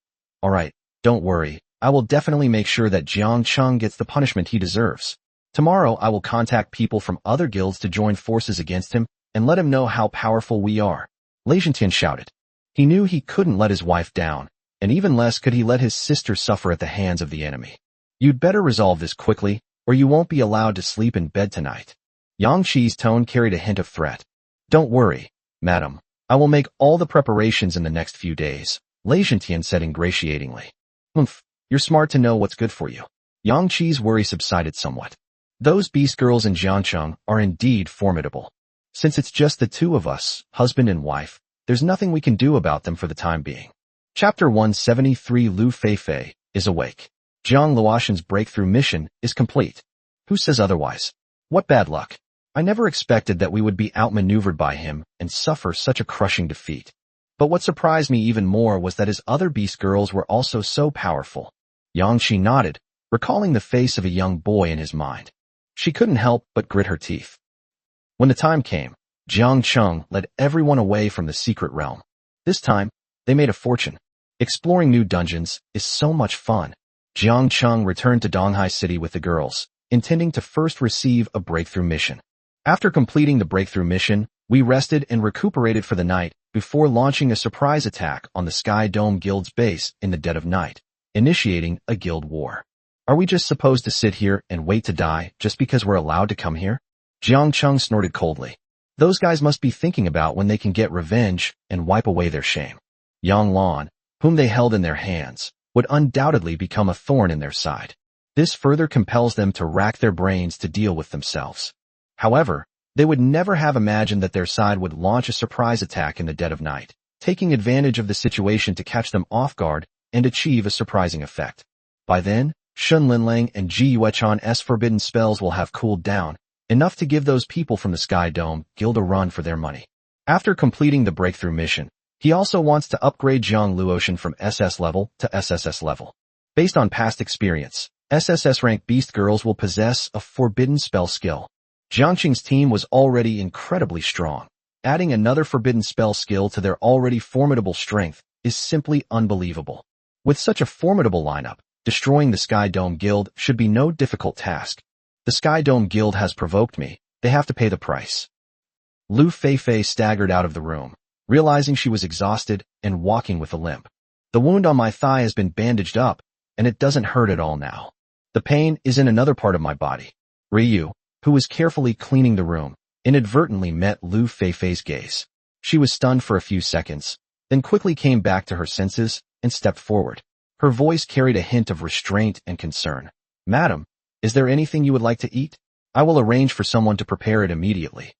don't worry. I will definitely make sure that Jiang Cheng gets the punishment he deserves. Tomorrow I will contact people from other guilds to join forces against him and let him know how powerful we are. Lei Jintian shouted. He knew he couldn't let his wife down, and even less could he let his sister suffer at the hands of the enemy. You'd better resolve this quickly, or you won't be allowed to sleep in bed tonight. Yang Qi's tone carried a hint of threat. Don't worry, madam. I will make all the preparations in the next few days, Lei Jintian said ingratiatingly. You're smart to know what's good for you. Yang Qi's worry subsided somewhat. Those beast girls in Jiangcheng are indeed formidable. Since it's just the two of us, husband and wife, there's nothing we can do about them for the time being. Chapter 173 Lu Feifei is awake. Jiang Luoshan's breakthrough mission is complete. Who says otherwise? What bad luck. I never expected that we would be outmaneuvered by him and suffer such a crushing defeat. But what surprised me even more was that his other beast girls were also so powerful. Yang Qi nodded, recalling the face of a young boy in his mind. She couldn't help but grit her teeth. When the time came, Jiang Cheng led everyone away from the secret realm. This time, they made a fortune. Exploring new dungeons is so much fun. Jiang Cheng returned to Donghai City with the girls, intending to first receive a breakthrough mission. After completing the breakthrough mission, we rested and recuperated for the night before launching a surprise attack on the Sky Dome Guild's base in the dead of night, initiating a guild war. Are we just supposed to sit here and wait to die just because we're allowed to come here? Jiang Cheng snorted coldly. Those guys must be thinking about when they can get revenge and wipe away their shame. Yang Lan, whom they held in their hands, would undoubtedly become a thorn in their side. This further compels them to rack their brains to deal with themselves. However, they would never have imagined that their side would launch a surprise attack in the dead of night, taking advantage of the situation to catch them off guard and achieve a surprising effect. By then, Shun Linlang and Ji Yuechan's forbidden spells will have cooled down, enough to give those people from the Sky Dome Guild a run for their money. After completing the breakthrough mission, he also wants to upgrade Jiang Luoshan from SS level to SSS level. Based on past experience, SSS-Rank Beast Girls will possess a forbidden spell skill. Jiang Qing's team was already incredibly strong, Adding another forbidden spell skill to their already formidable strength is simply unbelievable. With such a formidable lineup, destroying the Sky Dome Guild should be no difficult task. The Sky Dome Guild has provoked me. They have to pay the price. Lu Feifei staggered out of the room, realizing she was exhausted and walking with a limp. The wound on my thigh has been bandaged up, and it doesn't hurt at all now. The pain is in another part of my body. Ryu, who was carefully cleaning the room, inadvertently met Lu Feifei's gaze. She was stunned for a few seconds, then quickly came back to her senses and stepped forward. Her voice carried a hint of restraint and concern. "Madam, is there anything you would like to eat? I will arrange for someone to prepare it immediately."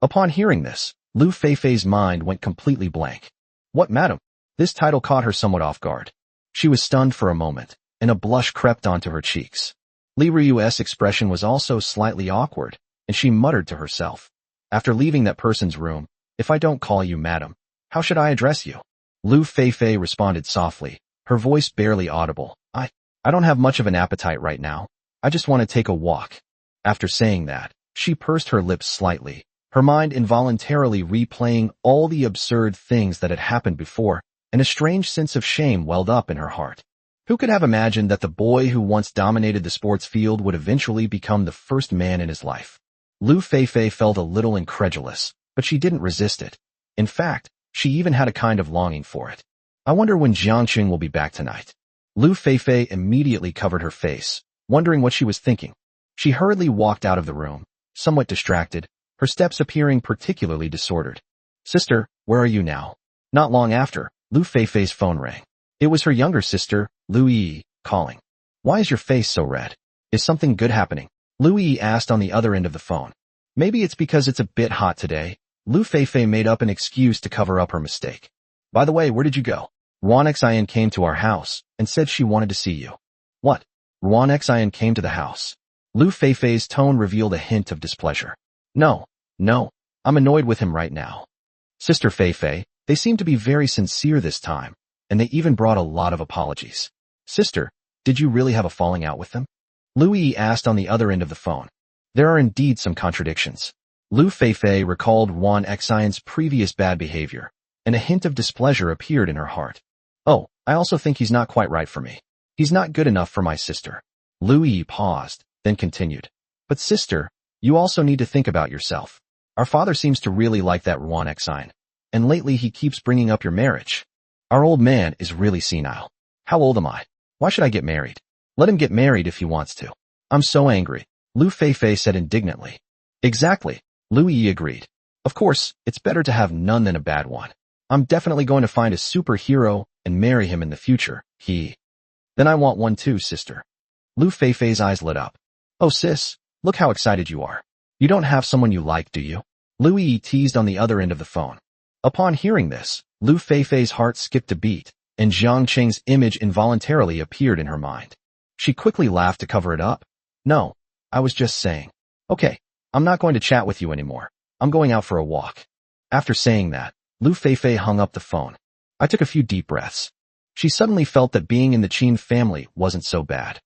Upon hearing this, Lu Feifei's mind went completely blank. "What, madam?" This title caught her somewhat off guard. She was stunned for a moment, and a blush crept onto her cheeks. Li Ryu's expression was also slightly awkward, and she muttered to herself, "After leaving that person's room, if I don't call you madam, how should I address you?" Lu Feifei responded softly, her voice barely audible. I don't have much of an appetite right now. I just want to take a walk." After saying that, she pursed her lips slightly, her mind involuntarily replaying all the absurd things that had happened before, and a strange sense of shame welled up in her heart. Who could have imagined that the boy who once dominated the sports field would eventually become the first man in his life? Lu Feifei felt a little incredulous, but she didn't resist it. In fact, she even had a kind of longing for it. I wonder when Jiangqing will be back tonight. Lu Feifei immediately covered her face, wondering what she was thinking. She hurriedly walked out of the room, somewhat distracted, her steps appearing particularly disordered. "Sister, where are you now?" Not long after, Lu Feifei's phone rang. It was her younger sister, Lu Yi, calling. "Why is your face so red? Is something good happening?" Lu Yi asked on the other end of the phone. "Maybe it's because it's a bit hot today." Lu Feifei made up an excuse to cover up her mistake. "By the way, where did you go?" "Ruan Xian came to our house and said she wanted to see you." "What? Ruan Xian came to the house?" Lu Feifei's tone revealed a hint of displeasure. No, I'm annoyed with him right now." "Sister Feifei, they seem to be very sincere this time, and they even brought a lot of apologies." "Sister, did you really have a falling out with them?" Lu Yi asked on the other end of the phone. There are indeed some contradictions. Lu Feifei recalled Ruan Xian's previous bad behavior, and a hint of displeasure appeared in her heart. "Oh, I also think he's not quite right for me. He's not good enough for my sister." Lu Yi paused, then continued. "But sister, you also need to think about yourself. Our father seems to really like that Ruan Xian, and lately he keeps bringing up your marriage. Our old man is really senile. How old am I? Why should I get married? Let him get married if he wants to." "I'm so angry," Lu Feifei said indignantly. "Exactly," Lu Yi agreed. "Of course, it's better to have none than a bad one. I'm definitely going to find a superhero and marry him in the future." "Then I want one too, sister." Lu Feifei's eyes lit up. "Oh sis, look how excited you are. You don't have someone you like, do you?" Lu Yi teased on the other end of the phone. Upon hearing this, Lu Feifei's heart skipped a beat, and Jiang Qing's image involuntarily appeared in her mind. She quickly laughed to cover it up. "No, I was just saying. Okay, I'm not going to chat with you anymore. I'm going out for a walk." After saying that, Lu Feifei hung up the phone. I took a few deep breaths. She suddenly felt that being in the Qin family wasn't so bad.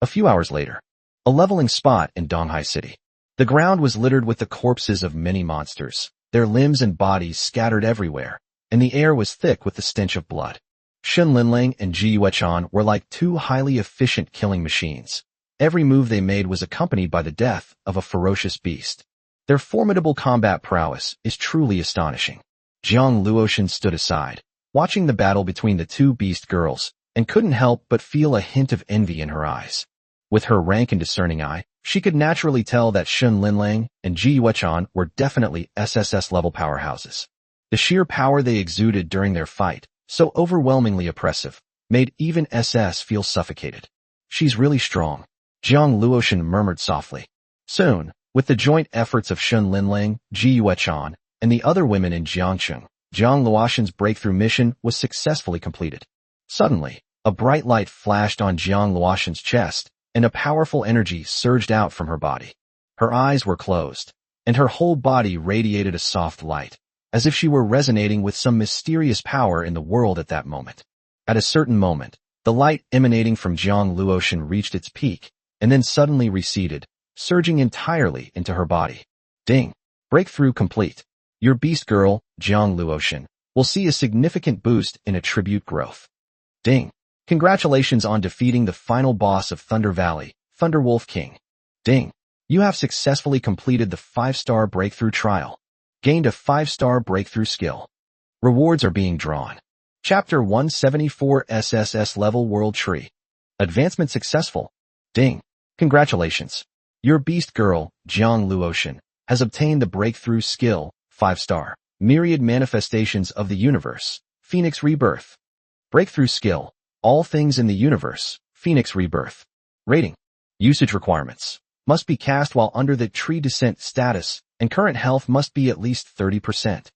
A few hours later, a leveling spot in Donghai City. The ground was littered with the corpses of many monsters, their limbs and bodies scattered everywhere, and the air was thick with the stench of blood. Shun Linling and Ji Yuechan were like two highly efficient killing machines. Every move they made was accompanied by the death of a ferocious beast. Their formidable combat prowess is truly astonishing. Jiang Luoshan stood aside, watching the battle between the two beast girls, and couldn't help but feel a hint of envy in her eyes. With her rank and discerning eye, she could naturally tell that Shun Linlang and Ji Yuechan were definitely SSS-level powerhouses. The sheer power they exuded during their fight, so overwhelmingly oppressive, made even SS feel suffocated. "She's really strong," Jiang Luoshan murmured softly. Soon, with the joint efforts of Shun Linlang, Ji Yuechan, and the other women in Jiangqing, Jiang Luoshan's breakthrough mission was successfully completed. Suddenly, a bright light flashed on Jiang Luoshan's chest, and a powerful energy surged out from her body. Her eyes were closed, and her whole body radiated a soft light, as if she were resonating with some mysterious power in the world at that moment. At a certain moment, the light emanating from Jiang Luoshan reached its peak, and then suddenly receded, surging entirely into her body. Ding! Breakthrough complete. Your beast girl, Jiang Luotian, will see a significant boost in attribute growth. Ding. Congratulations on defeating the final boss of Thunder Valley, Thunderwolf King. Ding. You have successfully completed the 5-star breakthrough trial. Gained a 5-star breakthrough skill. Rewards are being drawn. Chapter 174 SSS Level World Tree. Advancement successful. Ding. Congratulations. Your beast girl, Jiang Luotian, has obtained the breakthrough skill, 5-star. Myriad Manifestations of the Universe, Phoenix Rebirth. Breakthrough skill. All things in the universe, Phoenix Rebirth. Rating. Usage requirements. Must be cast while under the tree descent status, and current health must be at least 30%.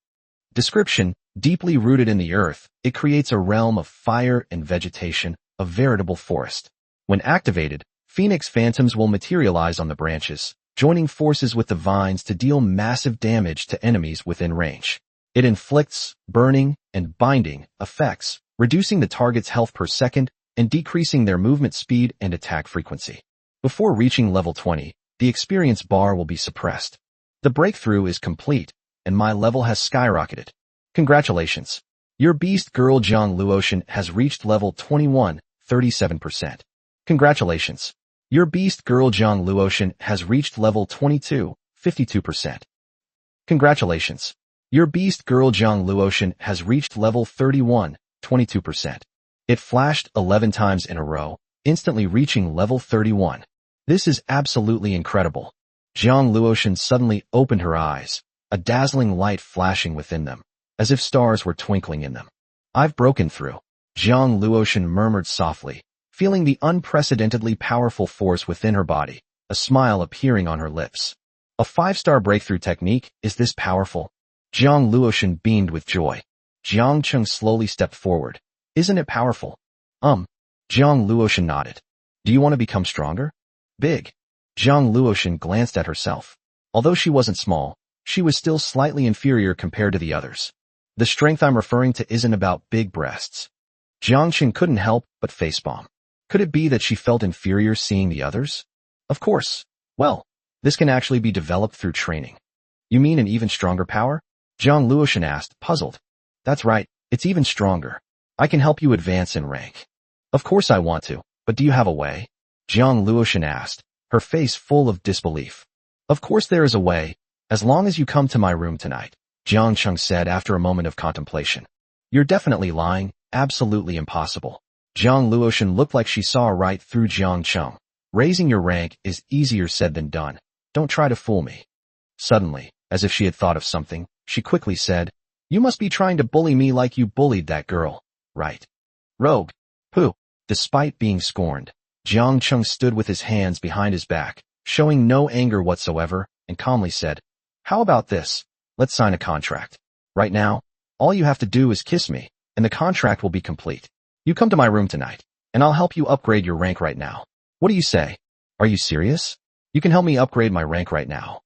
Description. Deeply rooted in the earth, it creates a realm of fire and vegetation, a veritable forest. When activated, Phoenix Phantoms will materialize on the branches, joining forces with the vines to deal massive damage to enemies within range. It inflicts burning and binding effects, reducing the target's health per second and decreasing their movement speed and attack frequency. Before reaching level 20, the experience bar will be suppressed. The breakthrough is complete, and my level has skyrocketed. Congratulations. Your beast girl Jiang Luotian has reached level 21, 37%. Congratulations. Your beast girl Jiang Luotian has reached level 22, 52%. Congratulations. Your beast girl Jiang Luotian has reached level 31, 22%. It flashed 11 times in a row, instantly reaching level 31. This is absolutely incredible. Jiang Luotian suddenly opened her eyes, a dazzling light flashing within them, as if stars were twinkling in them. I've broken through. Jiang Luotian murmured softly, feeling the unprecedentedly powerful force within her body, a smile appearing on her lips. A 5-star breakthrough technique, is this powerful? Jiang Luotian beamed with joy. Jiang Cheng slowly stepped forward. Isn't it powerful? Jiang Luotian nodded. Do you want to become stronger? Big. Jiang Luotian glanced at herself. Although she wasn't small, she was still slightly inferior compared to the others. The strength I'm referring to isn't about big breasts. Jiang Cheng couldn't help but facepalm. Could it be that she felt inferior seeing the others? Of course. Well, this can actually be developed through training. You mean an even stronger power? Jiang Luotian asked, puzzled. That's right, it's even stronger. I can help you advance in rank. Of course I want to, but do you have a way? Jiang Luotian asked, her face full of disbelief. Of course there is a way, as long as you come to my room tonight, Jiang Cheng said after a moment of contemplation. You're definitely lying, absolutely impossible. Jiang Luotian looked like she saw right through Jiang Cheng. Raising your rank is easier said than done. Don't try to fool me. Suddenly, as if she had thought of something, she quickly said, you must be trying to bully me like you bullied that girl, right? Rogue. Pooh. Despite being scorned, Jiang Cheng stood with his hands behind his back, showing no anger whatsoever, and calmly said, how about this? Let's sign a contract. Right now, all you have to do is kiss me, and the contract will be complete. You come to my room tonight, and I'll help you upgrade your rank right now. What do you say? Are you serious? You can help me upgrade my rank right now.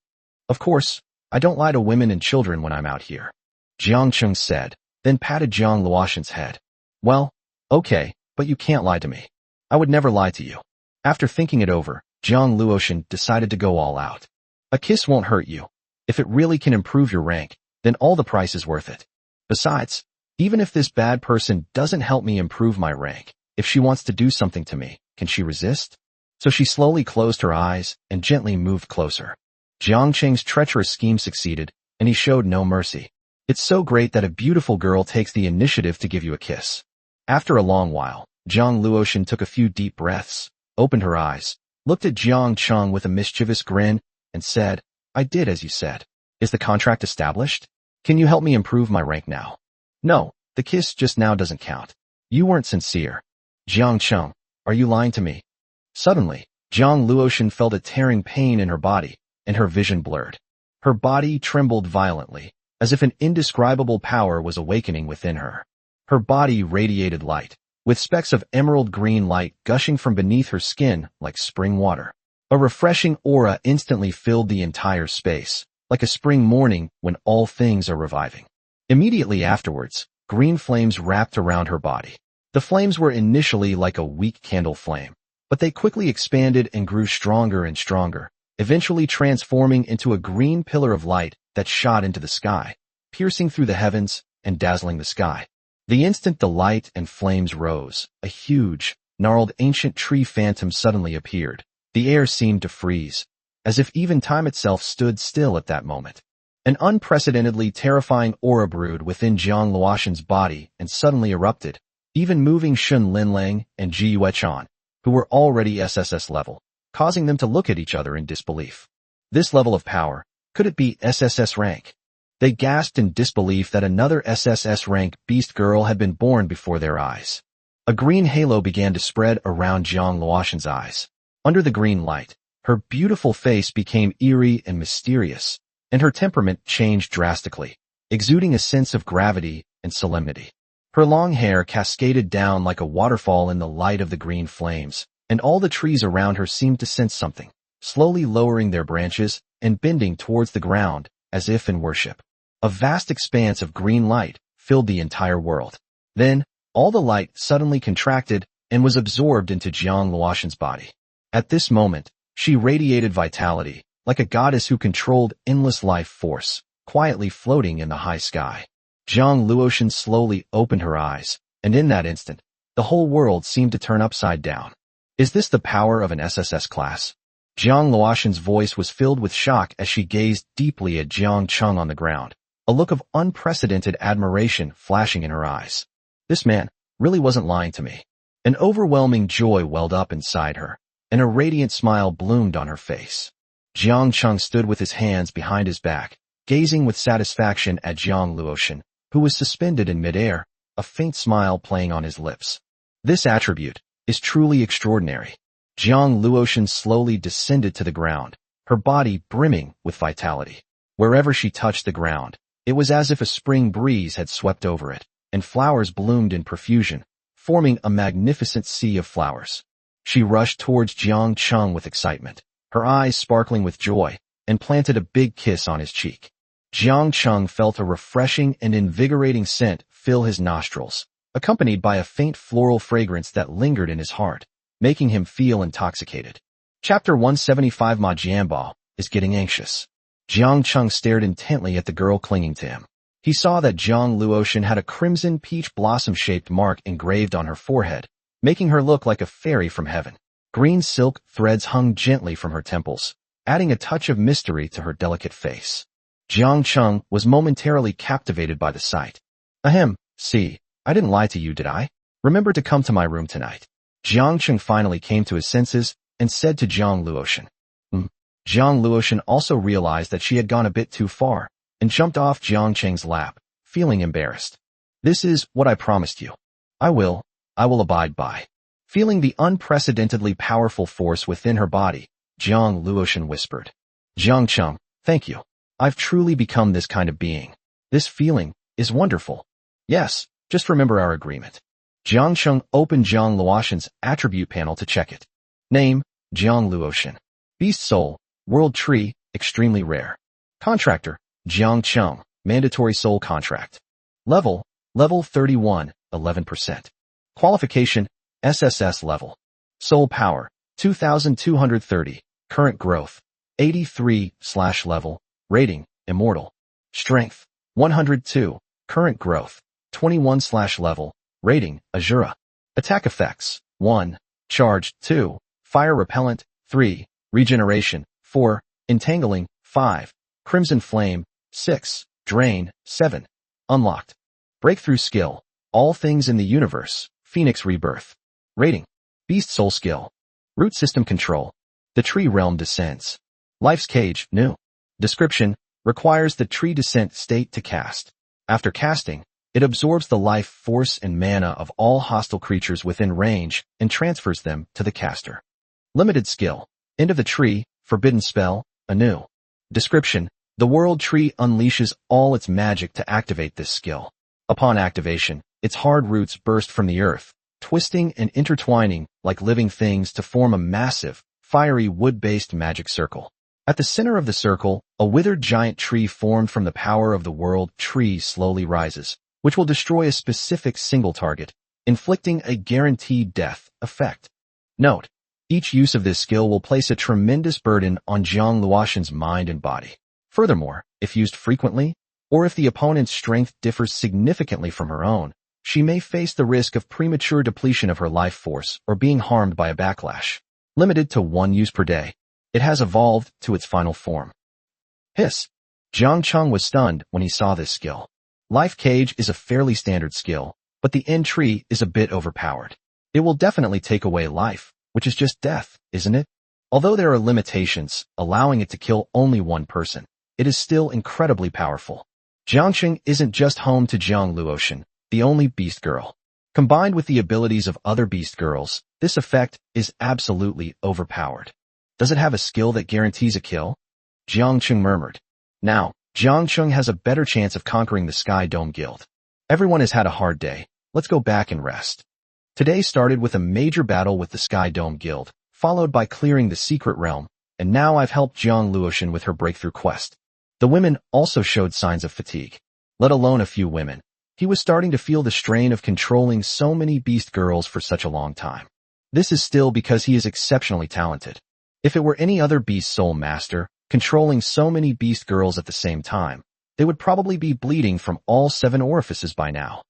Of course, I don't lie to women and children when I'm out here. Jiang Cheng said, then patted Jiang Luotian's head. Well, okay, but you can't lie to me. I would never lie to you. After thinking it over, Jiang Luotian decided to go all out. A kiss won't hurt you. If it really can improve your rank, then all the price is worth it. Besides, even if this bad person doesn't help me improve my rank, if she wants to do something to me, can she resist? So she slowly closed her eyes and gently moved closer. Jiang Cheng's treacherous scheme succeeded, and he showed no mercy. It's so great that a beautiful girl takes the initiative to give you a kiss. After a long while, Jiang Luotian took a few deep breaths, opened her eyes, looked at Jiang Cheng with a mischievous grin, and said, I did as you said. Is the contract established? Can you help me improve my rank now? No, the kiss just now doesn't count. You weren't sincere. Jiang Cheng, are you lying to me? Suddenly, Jiang Luotian felt a tearing pain in her body, and her vision blurred. Her body trembled violently, as if an indescribable power was awakening within her. Her body radiated light, with specks of emerald green light gushing from beneath her skin like spring water. A refreshing aura instantly filled the entire space, like a spring morning when all things are reviving. Immediately afterwards, green flames wrapped around her body. The flames were initially like a weak candle flame, but they quickly expanded and grew stronger and stronger, eventually transforming into a green pillar of light that shot into the sky, piercing through the heavens and dazzling the sky. The instant the light and flames rose, a huge, gnarled ancient tree phantom suddenly appeared. The air seemed to freeze, as if even time itself stood still at that moment. An unprecedentedly terrifying aura brewed within Jiang Luoshan's body and suddenly erupted, even moving Shun Linlang and Ji Yuechan, who were already SSS level, causing them to look at each other in disbelief. This level of power, could it be SSS rank? They gasped in disbelief that another SSS rank beast girl had been born before their eyes. A green halo began to spread around Jiang Luoshan's eyes. Under the green light, her beautiful face became eerie and mysterious, and her temperament changed drastically, exuding a sense of gravity and solemnity. Her long hair cascaded down like a waterfall in the light of the green flames, and all the trees around her seemed to sense something, slowly lowering their branches and bending towards the ground, as if in worship. A vast expanse of green light filled the entire world. Then, all the light suddenly contracted and was absorbed into Jiang Luoshan's body. At this moment, she radiated vitality, like a goddess who controlled endless life force, quietly floating in the high sky. Jiang Luoshan slowly opened her eyes, and in that instant, the whole world seemed to turn upside down. Is this the power of an SSS class? Jiang Luoshan's voice was filled with shock as she gazed deeply at Jiang Cheng on the ground, a look of unprecedented admiration flashing in her eyes. This man really wasn't lying to me. An overwhelming joy welled up inside her, and a radiant smile bloomed on her face. Jiang Cheng stood with his hands behind his back, gazing with satisfaction at Jiang Luoshan, who was suspended in midair, a faint smile playing on his lips. This attribute is truly extraordinary. Jiang Luoshan slowly descended to the ground, her body brimming with vitality. Wherever she touched the ground, it was as if a spring breeze had swept over it, and flowers bloomed in profusion, forming a magnificent sea of flowers. She rushed towards Jiang Cheng with excitement, her eyes sparkling with joy, and planted a big kiss on his cheek. Jiang Cheng felt a refreshing and invigorating scent fill his nostrils, accompanied by a faint floral fragrance that lingered in his heart, making him feel intoxicated. Chapter 175 Ma Jianbao is getting anxious. Jiang Cheng stared intently at the girl clinging to him. He saw that Jiang Luoshan had a crimson peach blossom-shaped mark engraved on her forehead, making her look like a fairy from heaven. Green silk threads hung gently from her temples, adding a touch of mystery to her delicate face. Jiang Cheng was momentarily captivated by the sight. Ahem, see, I didn't lie to you, did I? Remember to come to my room tonight. Jiang Cheng finally came to his senses and said to Jiang Luoshan. Jiang Luoshan also realized that she had gone a bit too far, and jumped off Jiang Cheng's lap, feeling embarrassed. This is what I promised you. I will abide by. Feeling the unprecedentedly powerful force within her body, Jiang Luoshan whispered. Jiang Cheng, thank you. I've truly become this kind of being. This feeling is wonderful. Yes, just remember our agreement. Jiang Cheng opened Jiang Luoshan's attribute panel to check it. Name, Jiang Luoshan. Beast Soul, World Tree, extremely rare. Contractor, Jiang Cheng, mandatory soul contract. Level 31, 11%. Qualification, SSS level. Soul power, 2230. Current growth, 83/level. Rating, immortal. Strength, 102. Current growth, 21/level. Rating, Azura. Attack effects, 1. Charge, 2. Fire repellent, 3. Regeneration, 4. Entangling, 5. Crimson Flame, 6. Drain, 7. Unlocked. Breakthrough skill, all things in the universe, Phoenix Rebirth. Rating, Beast Soul skill. Root system control. The tree realm descends. Life's cage, new. Description, requires the tree descent state to cast. After casting, it absorbs the life force and mana of all hostile creatures within range and transfers them to the caster. Limited skill, End of the tree, forbidden spell, anew. Description, the world tree unleashes all its magic to activate this skill. Upon activation, its hard roots burst from the earth, twisting and intertwining like living things to form a massive, fiery wood-based magic circle. At the center of the circle, a withered giant tree formed from the power of the world tree slowly rises, which will destroy a specific single target, inflicting a guaranteed death effect. Note, each use of this skill will place a tremendous burden on Jiang Luoshan's mind and body. Furthermore, if used frequently, Or if the opponent's strength differs significantly from her own, she may face the risk of premature depletion of her life force or being harmed by a backlash. Limited to 1 use per day, it has evolved to its final form. Hiss. Jiang Cheng was stunned when he saw this skill. Life Cage is a fairly standard skill, but the end tree is a bit overpowered. It will definitely take away life, which is just death, isn't it? Although there are limitations, allowing it to kill only one person, it is still incredibly powerful. Jiangqing isn't just home to Jiang Luotian, the only beast girl. Combined with the abilities of other beast girls, this effect is absolutely overpowered. Does it have a skill that guarantees a kill? Jiangqing murmured. Now, Jiangqing has a better chance of conquering the Sky Dome Guild. Everyone has had a hard day, let's go back and rest. Today started with a major battle with the Sky Dome Guild, followed by clearing the secret realm, and now I've helped Jiang Luotian with her breakthrough quest. The women also showed signs of fatigue, let alone a few women. He was starting to feel the strain of controlling so many beast girls for such a long time. This is still because he is exceptionally talented. If it were any other beast soul master, controlling so many beast girls at the same time, they would probably be bleeding from all 7 orifices by now.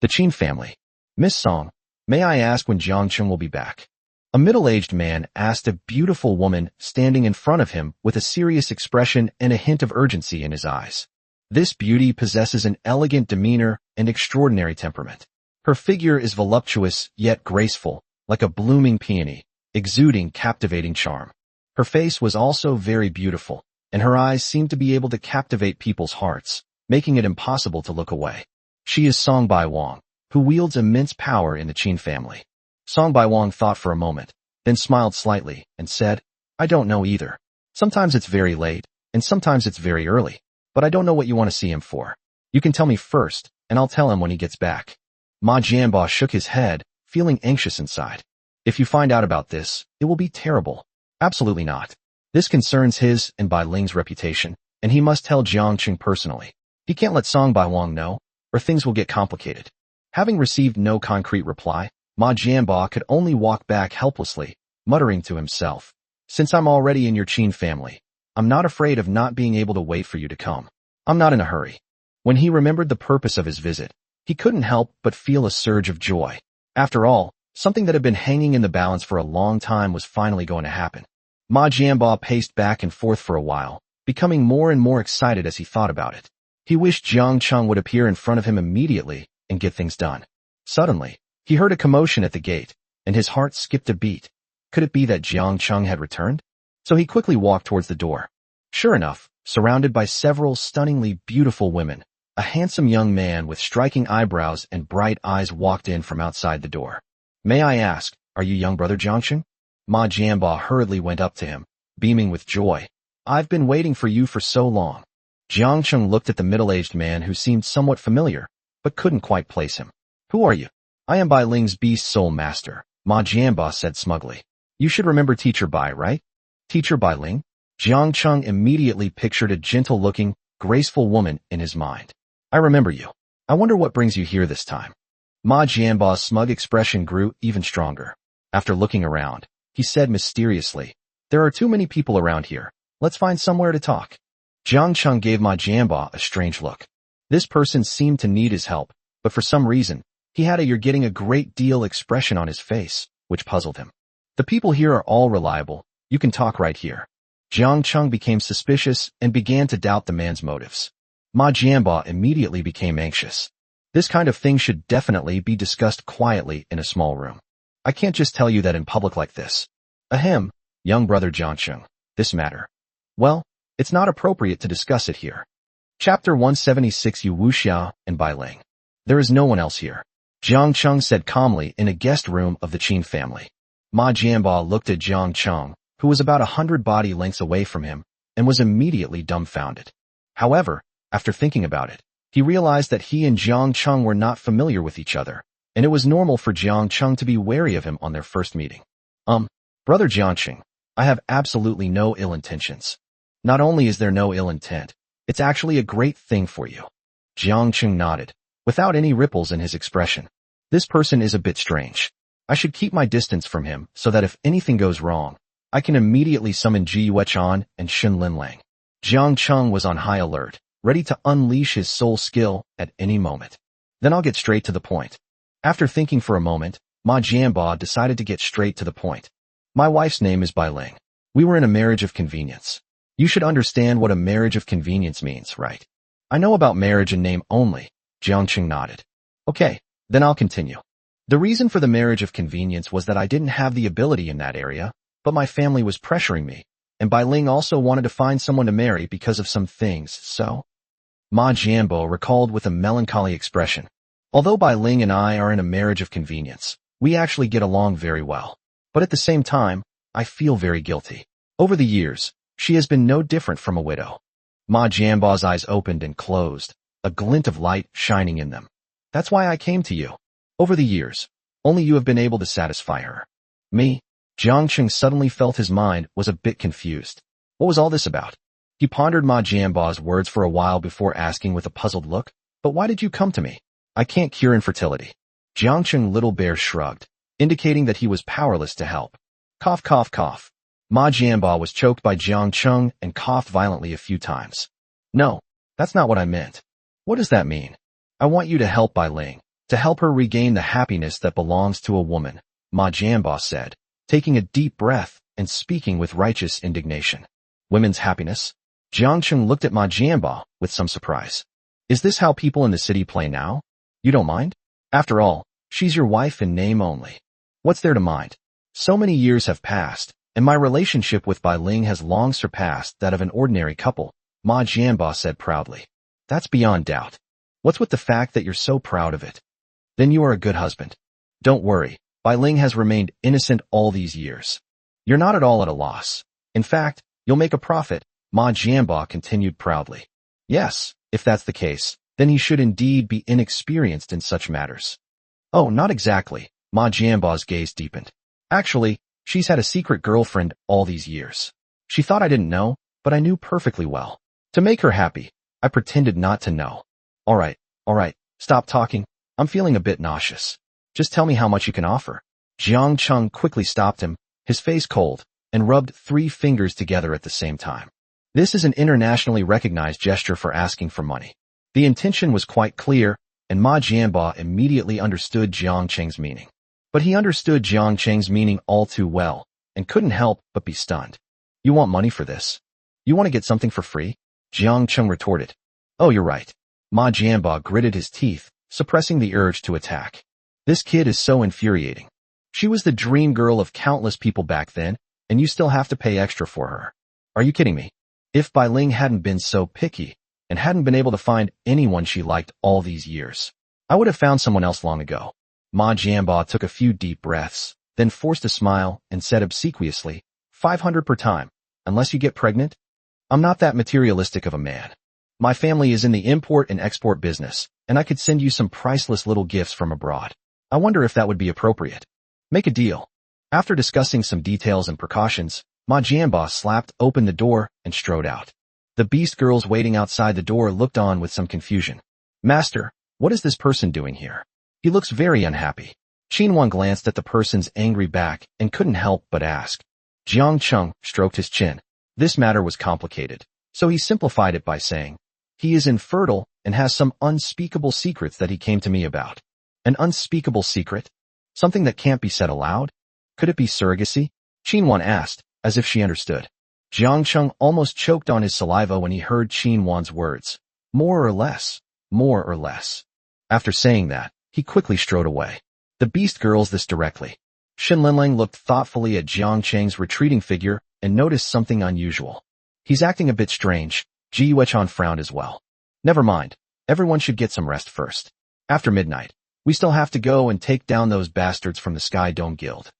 The Qin family. Miss Song, may I ask when Jiangqing will be back? A middle-aged man asked a beautiful woman standing in front of him with a serious expression and a hint of urgency in his eyes. This beauty possesses an elegant demeanor and extraordinary temperament. Her figure is voluptuous yet graceful, like a blooming peony, exuding captivating charm. Her face was also very beautiful, and her eyes seemed to be able to captivate people's hearts, making it impossible to look away. She is Song Bai Wang, who wields immense power in the Qin family. Song Bai Wang thought for a moment, then smiled slightly and said, I don't know either. Sometimes it's very late, and sometimes it's very early, but I don't know what you want to see him for. You can tell me first, and I'll tell him when he gets back. Ma Jianba shook his head, feeling anxious inside. If you find out about this, it will be terrible. Absolutely not. This concerns his and Bai Ling's reputation, and he must tell Jiangqing personally. He can't let Song Bai Wang know, or things will get complicated. Having received no concrete reply, Ma Jianba could only walk back helplessly, muttering to himself, Since I'm already in your Qin family, I'm not afraid of not being able to wait for you to come. I'm not in a hurry. When he remembered the purpose of his visit, he couldn't help but feel a surge of joy. After all, something that had been hanging in the balance for a long time was finally going to happen. Ma Jianba paced back and forth for a while, becoming more and more excited as he thought about it. He wished Jiang Cheng would appear in front of him immediately and get things done. Suddenly, he heard a commotion at the gate, and his heart skipped a beat. Could it be that Jiang Cheng had returned? So he quickly walked towards the door. Sure enough, surrounded by several stunningly beautiful women, a handsome young man with striking eyebrows and bright eyes walked in from outside the door. May I ask, are you young brother Jiangqing? Ma Jianba hurriedly went up to him, beaming with joy. I've been waiting for you for so long. Jiangqing looked at the middle-aged man who seemed somewhat familiar, but couldn't quite place him. Who are you? I am Bai Ling's beast soul master, Ma Jianba said smugly. You should remember Teacher Bai, right? Teacher Bai Ling? Jiangqing immediately pictured a gentle-looking, graceful woman in his mind. I remember you. I wonder what brings you here this time. Ma Jianba's smug expression grew even stronger. After looking around, he said mysteriously, There are too many people around here. Let's find somewhere to talk. Jiangqing gave Ma Jianba a strange look. This person seemed to need his help, but for some reason, he had a you're getting a great deal expression on his face, which puzzled him. The people here are all reliable. You can talk right here. Jiangqing became suspicious and began to doubt the man's motives. Ma Jianba immediately became anxious. This kind of thing should definitely be discussed quietly in a small room. I can't just tell you that in public like this. Ahem, young brother Jiangqing, this matter. Well, it's not appropriate to discuss it here. Chapter 176 Yu Wuxia and Bai Ling. There is no one else here. Jiangqing said calmly in a guest room of the Qin family. Ma Jianba looked at Jiangqing, who was about 100 body lengths away from him, and was immediately dumbfounded. However, after thinking about it, he realized that he and Jiangqing were not familiar with each other, and it was normal for Jiangqing to be wary of him on their first meeting. Brother Jiangqing, I have absolutely no ill intentions. Not only is there no ill intent, it's actually a great thing for you. Jiangqing nodded, without any ripples in his expression. This person is a bit strange. I should keep my distance from him so that if anything goes wrong, I can immediately summon Ji Yuechan and Shun Linlang. Jiangqing was on high alert, ready to unleash his soul skill at any moment. Then I'll get straight to the point. After thinking for a moment, Ma Jianba decided to get straight to the point. My wife's name is Bai Ling. We were in a marriage of convenience. You should understand what a marriage of convenience means, right? I know about marriage in name only. Jiangqing nodded. Okay, then I'll continue. The reason for the marriage of convenience was that I didn't have the ability in that area, but my family was pressuring me, and Bai Ling also wanted to find someone to marry because of some things, so... Ma Jianbo recalled with a melancholy expression. Although Bai Ling and I are in a marriage of convenience, we actually get along very well. But at the same time, I feel very guilty. Over the years, she has been no different from a widow. Ma Jianbo's eyes opened and closed, a glint of light shining in them. That's why I came to you. Over the years, only you have been able to satisfy her. Me? Jiangqing suddenly felt his mind was a bit confused. What was all this about? He pondered Ma Jianbo's words for a while before asking with a puzzled look, but why did you come to me? I can't cure infertility. Jiangqing Little Bear shrugged, indicating that he was powerless to help. Cough, cough, cough. Ma Jianbo was choked by Jiangqing and coughed violently a few times. No, that's not what I meant. What does that mean? I want you to help Bai Ling, to help her regain the happiness that belongs to a woman, Ma Jianbo said, taking a deep breath and speaking with righteous indignation. Women's happiness? Jiangqing looked at Ma Jianbo with some surprise. Is this how people in the city play now? You don't mind? After all, she's your wife in name only. What's there to mind? So many years have passed, and my relationship with Bai Ling has long surpassed that of an ordinary couple, Ma Jianbo said proudly. That's beyond doubt. What's with the fact that you're so proud of it? Then you are a good husband. Don't worry, Bai Ling has remained innocent all these years. You're not at all at a loss. In fact, you'll make a profit, Ma Jianbo continued proudly. Yes, if that's the case, then he should indeed be inexperienced in such matters. Oh, not exactly, Ma Jianbo's gaze deepened. Actually, she's had a secret girlfriend all these years. She thought I didn't know, but I knew perfectly well. To make her happy, I pretended not to know. All right, stop talking. I'm feeling a bit nauseous. Just tell me how much you can offer. Jiangqing quickly stopped him, his face cold, and rubbed 3 fingers together at the same time. This is an internationally recognized gesture for asking for money. The intention was quite clear, and Ma Jianbo immediately understood Jiangqing's meaning. But he understood Jiangqing's meaning all too well, and couldn't help but be stunned. You want money for this? You want to get something for free? Jiangqing retorted. Oh, you're right. Ma Jianbo gritted his teeth, suppressing the urge to attack. This kid is so infuriating. She was the dream girl of countless people back then, and you still have to pay extra for her. Are you kidding me? If Bai Ling hadn't been so picky, and hadn't been able to find anyone she liked all these years, I would have found someone else long ago. Ma Jianbo took a few deep breaths, then forced a smile and said obsequiously, 500 per time, unless you get pregnant? I'm not that materialistic of a man. My family is in the import and export business, and I could send you some priceless little gifts from abroad. I wonder if that would be appropriate. Make a deal. After discussing some details and precautions, Ma Jianbo slapped open the door and strode out. The beast girls waiting outside the door looked on with some confusion. Master, what is this person doing here? He looks very unhappy. Qinwan glanced at the person's angry back and couldn't help but ask. Jiangqing stroked his chin. This matter was complicated, so he simplified it by saying, he is infertile and has some unspeakable secrets that he came to me about. An unspeakable secret? Something that can't be said aloud? Could it be surrogacy? Qinwan asked, as if she understood. Jiangqing almost choked on his saliva when he heard Qinwan's words. More or less. More or less. After saying that, he quickly strode away. The beast girls this directly. Shin Linling looked thoughtfully at Jiangqing's retreating figure and noticed something unusual. He's acting a bit strange. Ji Yuechan frowned as well. Never mind. Everyone should get some rest first. After midnight, we still have to go and take down those bastards from the Sky Dome Guild.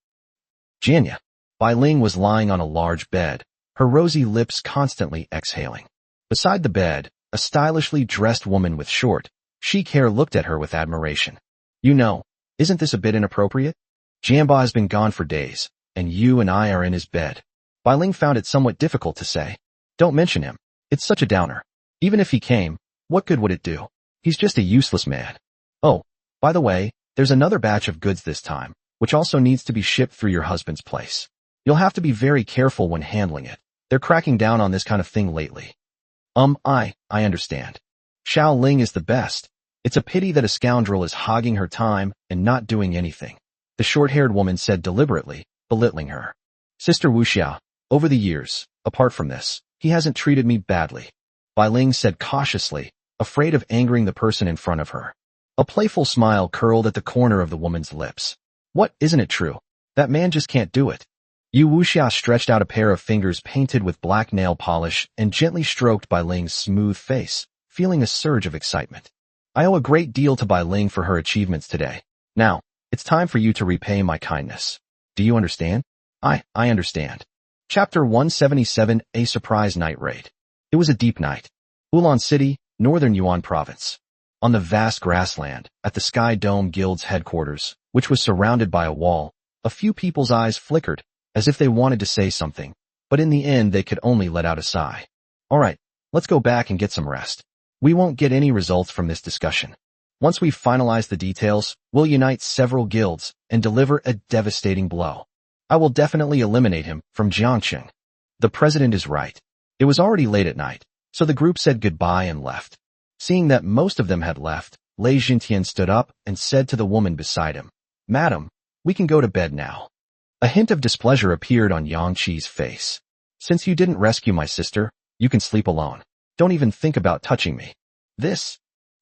Jianya. Bai Ling was lying on a large bed, her rosy lips constantly exhaling. Beside the bed, a stylishly dressed woman with short, chic hair looked at her with admiration. You know, isn't this a bit inappropriate? Jianba has been gone for days, and you and I are in his bed. Bai Ling found it somewhat difficult to say. Don't mention him. It's such a downer. Even if he came, what good would it do? He's just a useless man. Oh, by the way, there's another batch of goods this time, which also needs to be shipped through your husband's place. You'll have to be very careful when handling it. They're cracking down on this kind of thing lately. I understand. Xiao Ling is the best. It's a pity that a scoundrel is hogging her time and not doing anything, the short-haired woman said deliberately, belittling her. Sister Wuxia, over the years, apart from this, he hasn't treated me badly. Bai Ling said cautiously, afraid of angering the person in front of her. A playful smile curled at the corner of the woman's lips. What, isn't it true? That man just can't do it. Yu Wuxia stretched out a pair of fingers painted with black nail polish and gently stroked Bai Ling's smooth face, feeling a surge of excitement. I owe a great deal to Bai Ling for her achievements today. Now, it's time for you to repay my kindness. Do you understand? I understand. Chapter 177, A Surprise Night Raid. It was a deep night. Ulan City, Northern Yuan Province. On the vast grassland, at the Sky Dome Guild's headquarters, which was surrounded by a wall, a few people's eyes flickered, as if they wanted to say something, but in the end they could only let out a sigh. Alright, let's go back and get some rest. We won't get any results from this discussion. Once we've finalized the details, we'll unite several guilds and deliver a devastating blow. I will definitely eliminate him from Jiangqing. The president is right. It was already late at night, so the group said goodbye and left. Seeing that most of them had left, Lei Jintian stood up and said to the woman beside him, Madam, we can go to bed now. A hint of displeasure appeared on Yang Qi's face. Since you didn't rescue my sister, you can sleep alone. Don't even think about touching me. This?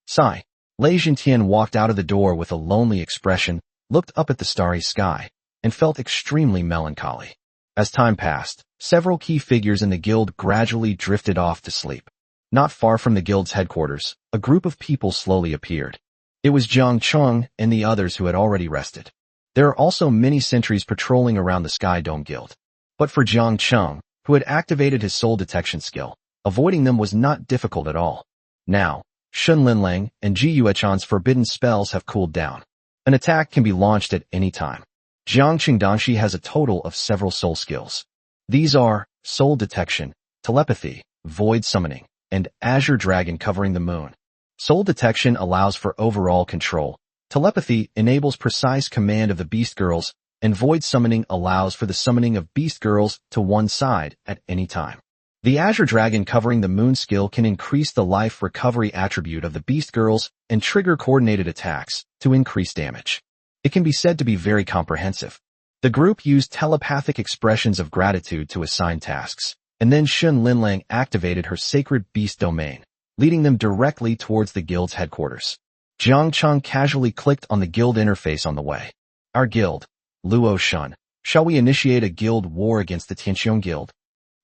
Sigh. Lei Jintian walked out of the door with a lonely expression, looked up at the starry sky, and felt extremely melancholy. As time passed, several key figures in the guild gradually drifted off to sleep. Not far from the guild's headquarters, a group of people slowly appeared. It was Jiang Cheng and the others who had already rested. There are also many sentries patrolling around the Sky Dome Guild. But for Jiang Cheng, who had activated his soul detection skill, avoiding them was not difficult at all. Now, Shun Linlang and Ji Yuechan's forbidden spells have cooled down. An attack can be launched at any time. Jiang Qingdanshi has a total of several soul skills. These are soul detection, telepathy, void summoning, and Azure Dragon covering the moon. Soul detection allows for overall control. Telepathy enables precise command of the Beast Girls, and void summoning allows for the summoning of Beast Girls to one side at any time. The Azure Dragon covering the moon skill can increase the life recovery attribute of the Beast Girls and trigger coordinated attacks to increase damage. It can be said to be very comprehensive. The group used telepathic expressions of gratitude to assign tasks, and then Shun Linlang activated her sacred beast domain, leading them directly towards the guild's headquarters. Jiang Cheng casually clicked on the guild interface on the way. Our guild, Luo Shun. Shall we initiate a guild war against the Tianqiong Guild?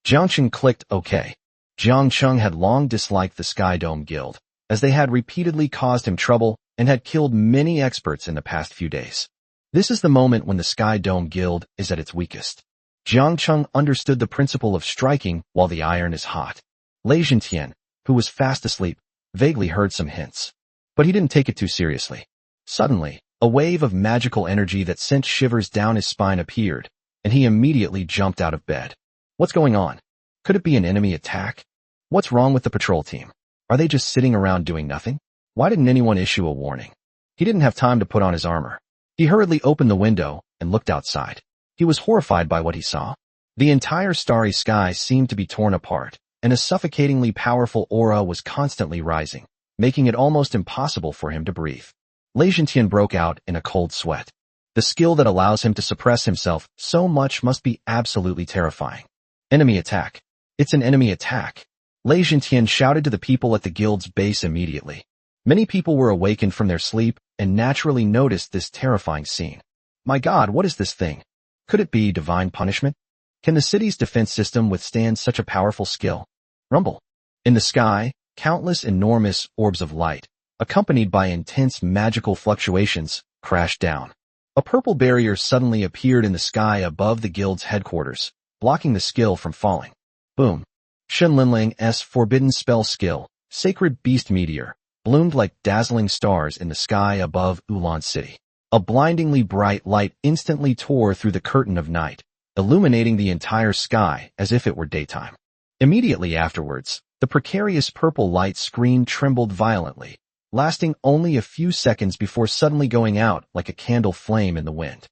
Jiang Cheng clicked OK. Jiang Cheng had long disliked the Sky Dome Guild, as they had repeatedly caused him trouble and had killed many experts in the past few days. This is the moment when the Sky Dome Guild is at its weakest. Jiang Cheng understood the principle of striking while the iron is hot. Lei Jintian, who was fast asleep, vaguely heard some hints. But he didn't take it too seriously. Suddenly, a wave of magical energy that sent shivers down his spine appeared, and he immediately jumped out of bed. What's going on? Could it be an enemy attack? What's wrong with the patrol team? Are they just sitting around doing nothing? Why didn't anyone issue a warning? He didn't have time to put on his armor. He hurriedly opened the window and looked outside. He was horrified by what he saw. The entire starry sky seemed to be torn apart, and a suffocatingly powerful aura was constantly rising, making it almost impossible for him to breathe. Lei Jintian broke out in a cold sweat. The skill that allows him to suppress himself so much must be absolutely terrifying. Enemy attack. It's an enemy attack. Lei Jintian shouted to the people at the guild's base immediately. Many people were awakened from their sleep and naturally noticed this terrifying scene. My God, what is this thing? Could it be divine punishment? Can the city's defense system withstand such a powerful skill? Rumble. In the sky, countless enormous orbs of light, accompanied by intense magical fluctuations, crashed down. A purple barrier suddenly appeared in the sky above the guild's headquarters, blocking the skill from falling. Boom. Shun Linlang's forbidden spell skill, Sacred Beast Meteor, bloomed like dazzling stars in the sky above Ulan City. A blindingly bright light instantly tore through the curtain of night, illuminating the entire sky as if it were daytime. Immediately afterwards, the precarious purple light screen trembled violently, lasting only a few seconds before suddenly going out like a candle flame in the wind.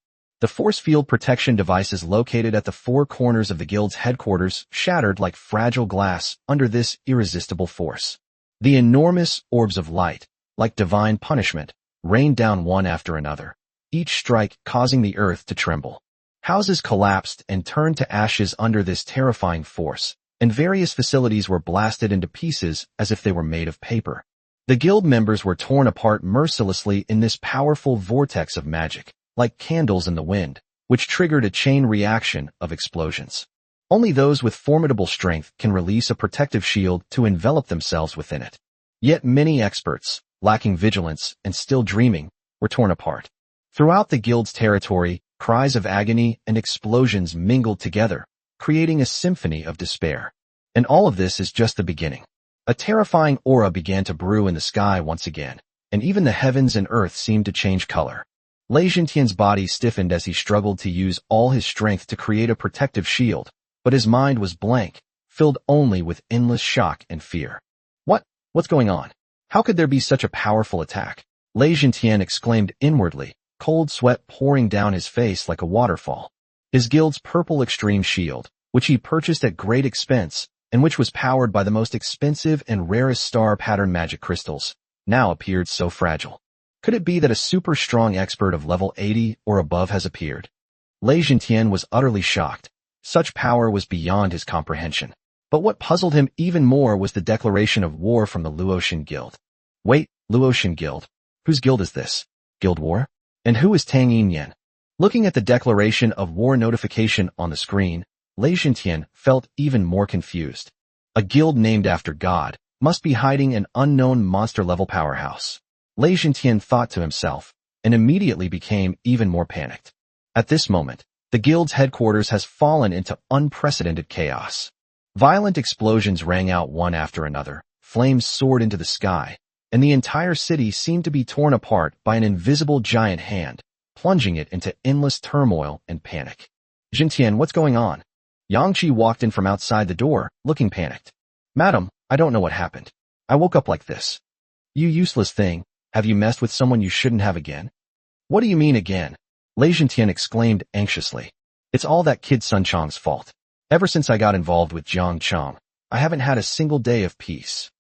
The force field protection devices located at the four corners of the guild's headquarters shattered like fragile glass under this irresistible force. The enormous orbs of light, like divine punishment, rained down one after another, each strike causing the earth to tremble. Houses collapsed and turned to ashes under this terrifying force, and various facilities were blasted into pieces as if they were made of paper. The guild members were torn apart mercilessly in this powerful vortex of magic, like candles in the wind, which triggered a chain reaction of explosions. Only those with formidable strength can release a protective shield to envelop themselves within it. Yet many experts, lacking vigilance and still dreaming, were torn apart. Throughout the guild's territory, cries of agony and explosions mingled together, creating a symphony of despair. And all of this is just the beginning. A terrifying aura began to brew in the sky once again, and even the heavens and earth seemed to change color. Lei Jintian's body stiffened as he struggled to use all his strength to create a protective shield, but his mind was blank, filled only with endless shock and fear. What's going on? How could there be such a powerful attack? Lei Jintian exclaimed inwardly, cold sweat pouring down his face like a waterfall. His guild's purple extreme shield, which he purchased at great expense, and which was powered by the most expensive and rarest star pattern magic crystals, now appeared so fragile. Could it be that a super strong expert of level 80 or above has appeared? Lei Jintian was utterly shocked. Such power was beyond his comprehension. But what puzzled him even more was the declaration of war from the Luotian Guild. Wait, Luotian Guild? Whose guild is this? Guild war? And who is Tang Yinyan? Looking at the declaration of war notification on the screen, Lei Jintian felt even more confused. A guild named after God must be hiding an unknown monster-level powerhouse. Lei Jintian thought to himself, and immediately became even more panicked. At this moment, the guild's headquarters has fallen into unprecedented chaos. Violent explosions rang out one after another, flames soared into the sky, and the entire city seemed to be torn apart by an invisible giant hand, plunging it into endless turmoil and panic. Jintian, what's going on? Yangqi walked in from outside the door, looking panicked. Madam, I don't know what happened. I woke up like this. You useless thing, have you messed with someone you shouldn't have again? What do you mean again? Lei Jintian exclaimed anxiously. It's all that kid Sun Chong's fault. Ever since I got involved with Jiang Chong, I haven't had a single day of peace.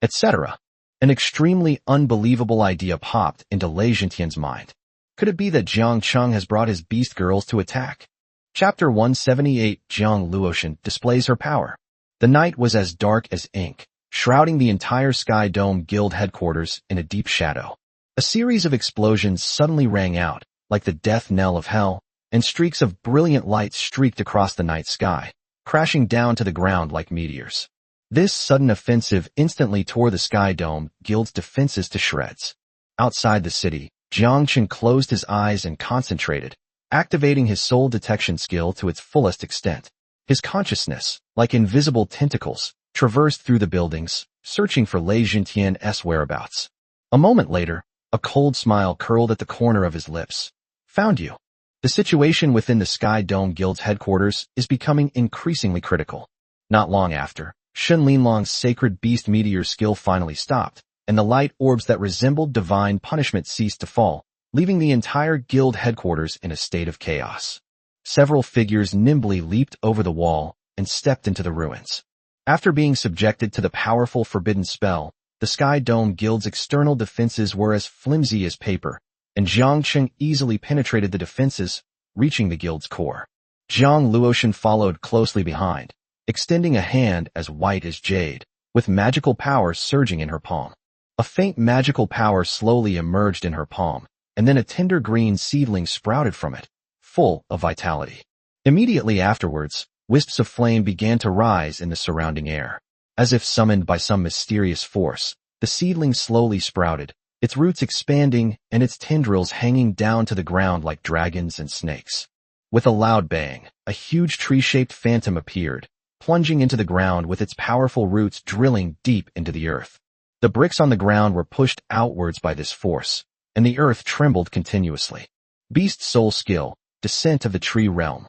Etc. An extremely unbelievable idea popped into Lei Jintian's mind. Could it be that Jiang Chong has brought his beast girls to attack? Chapter 178 Jiang Luotian displays her power. The night was as dark as ink, shrouding the entire Sky Dome Guild headquarters in a deep shadow. A series of explosions suddenly rang out, like the death knell of hell, and streaks of brilliant light streaked across the night sky, crashing down to the ground like meteors. This sudden offensive instantly tore the Sky Dome Guild's defenses to shreds. Outside the city, Jiang Chen closed his eyes and concentrated, activating his soul detection skill to its fullest extent. His consciousness, like invisible tentacles, traversed through the buildings, searching for Lei Jintian's whereabouts. A moment later, a cold smile curled at the corner of his lips. Found you. The situation within the Sky Dome Guild's headquarters is becoming increasingly critical. Not long after, Shen Linlong's sacred beast meteor skill finally stopped, and the light orbs that resembled divine punishment ceased to fall, leaving the entire guild headquarters in a state of chaos. Several figures nimbly leaped over the wall and stepped into the ruins. After being subjected to the powerful forbidden spell, the Sky Dome Guild's external defenses were as flimsy as paper, and Jiang Cheng easily penetrated the defenses, reaching the guild's core. Jiang Luotian followed closely behind, extending a hand as white as jade, with magical power surging in her palm. A faint magical power slowly emerged in her palm, and then a tender green seedling sprouted from it, full of vitality. Immediately afterwards, wisps of flame began to rise in the surrounding air. As if summoned by some mysterious force, the seedling slowly sprouted, its roots expanding and its tendrils hanging down to the ground like dragons and snakes. With a loud bang, a huge tree-shaped phantom appeared, plunging into the ground with its powerful roots drilling deep into the earth. The bricks on the ground were pushed outwards by this force, and the earth trembled continuously. Beast soul skill, descent of the tree realm.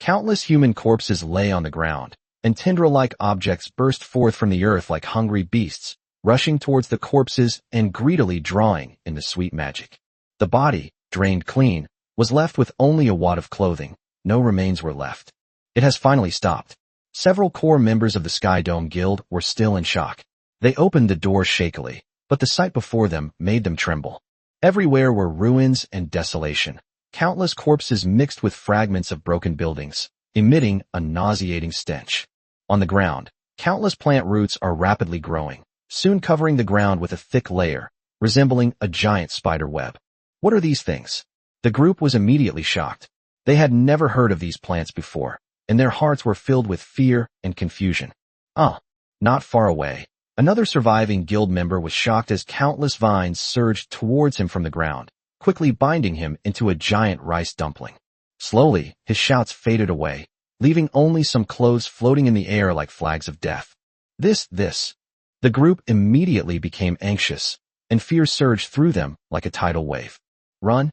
Countless human corpses lay on the ground, and tendril-like objects burst forth from the earth like hungry beasts, rushing towards the corpses and greedily drawing in the sweet magic. The body, drained clean, was left with only a wad of clothing. No remains were left. It has finally stopped. Several core members of the Sky Dome Guild were still in shock. They opened the door shakily, but the sight before them made them tremble. Everywhere were ruins and desolation. Countless corpses mixed with fragments of broken buildings, emitting a nauseating stench. On the ground, countless plant roots are rapidly growing, soon covering the ground with a thick layer, resembling a giant spider web. What are these things? The group was immediately shocked. They had never heard of these plants before, and their hearts were filled with fear and confusion. Not far away, another surviving guild member was shocked as countless vines surged towards him from the ground, quickly binding him into a giant rice dumpling. Slowly, his shouts faded away, leaving only some clothes floating in the air like flags of death. This. The group immediately became anxious, and fear surged through them like a tidal wave. Run!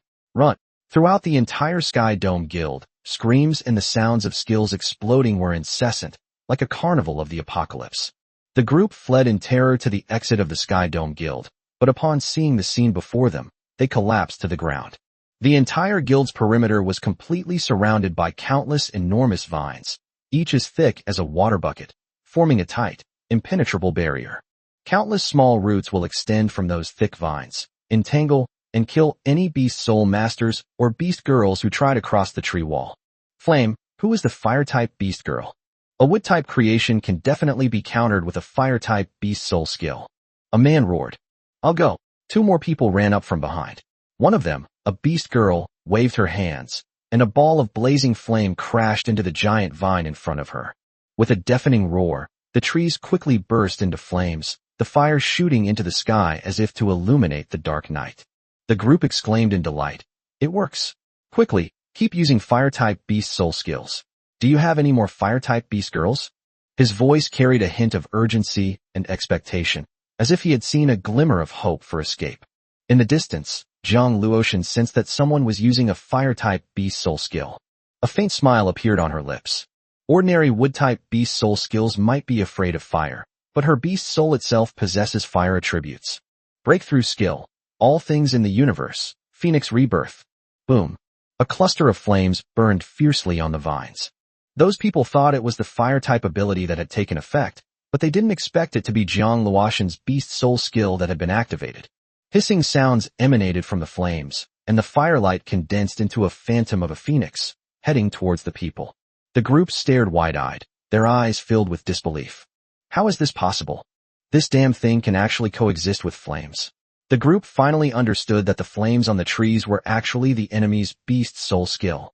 Throughout the entire Sky Dome Guild, screams and the sounds of skills exploding were incessant, like a carnival of the apocalypse. The group fled in terror to the exit of the Sky Dome Guild, but upon seeing the scene before them, they collapsed to the ground. The entire guild's perimeter was completely surrounded by countless enormous vines, each as thick as a water bucket, forming a tight, impenetrable barrier. Countless small roots will extend from those thick vines, entangle, and kill any beast soul masters or beast girls who try to cross the tree wall. Flame, who is the fire-type beast girl? A wood-type creation can definitely be countered with a fire-type beast soul skill. A man roared. I'll go. Two more people ran up from behind. One of them, a beast girl, waved her hands, and a ball of blazing flame crashed into the giant vine in front of her. With a deafening roar, the trees quickly burst into flames, the fire shooting into the sky as if to illuminate the dark night. The group exclaimed in delight. It works. Quickly, keep using fire-type beast soul skills. Do you have any more fire-type beast girls? His voice carried a hint of urgency and expectation, as if he had seen a glimmer of hope for escape. In the distance, Jiang Luotian sensed that someone was using a fire-type beast soul skill. A faint smile appeared on her lips. Ordinary wood-type beast soul skills might be afraid of fire, but her beast soul itself possesses fire attributes. Breakthrough skill. All things in the universe. Phoenix rebirth. Boom. A cluster of flames burned fiercely on the vines. Those people thought it was the fire-type ability that had taken effect, but they didn't expect it to be Jiang Luotian's beast soul skill that had been activated. Hissing sounds emanated from the flames, and the firelight condensed into a phantom of a phoenix, heading towards the people. The group stared wide-eyed, their eyes filled with disbelief. How is this possible? This damn thing can actually coexist with flames. The group finally understood that the flames on the trees were actually the enemy's beast soul skill.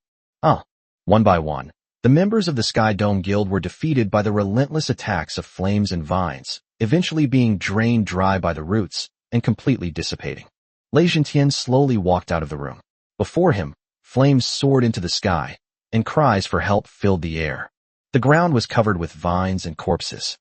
One by one, the members of the Sky Dome Guild were defeated by the relentless attacks of flames and vines, eventually being drained dry by the roots and completely dissipating. Lei Zhentian slowly walked out of the room. Before him, flames soared into the sky, and cries for help filled the air. The ground was covered with vines and corpses.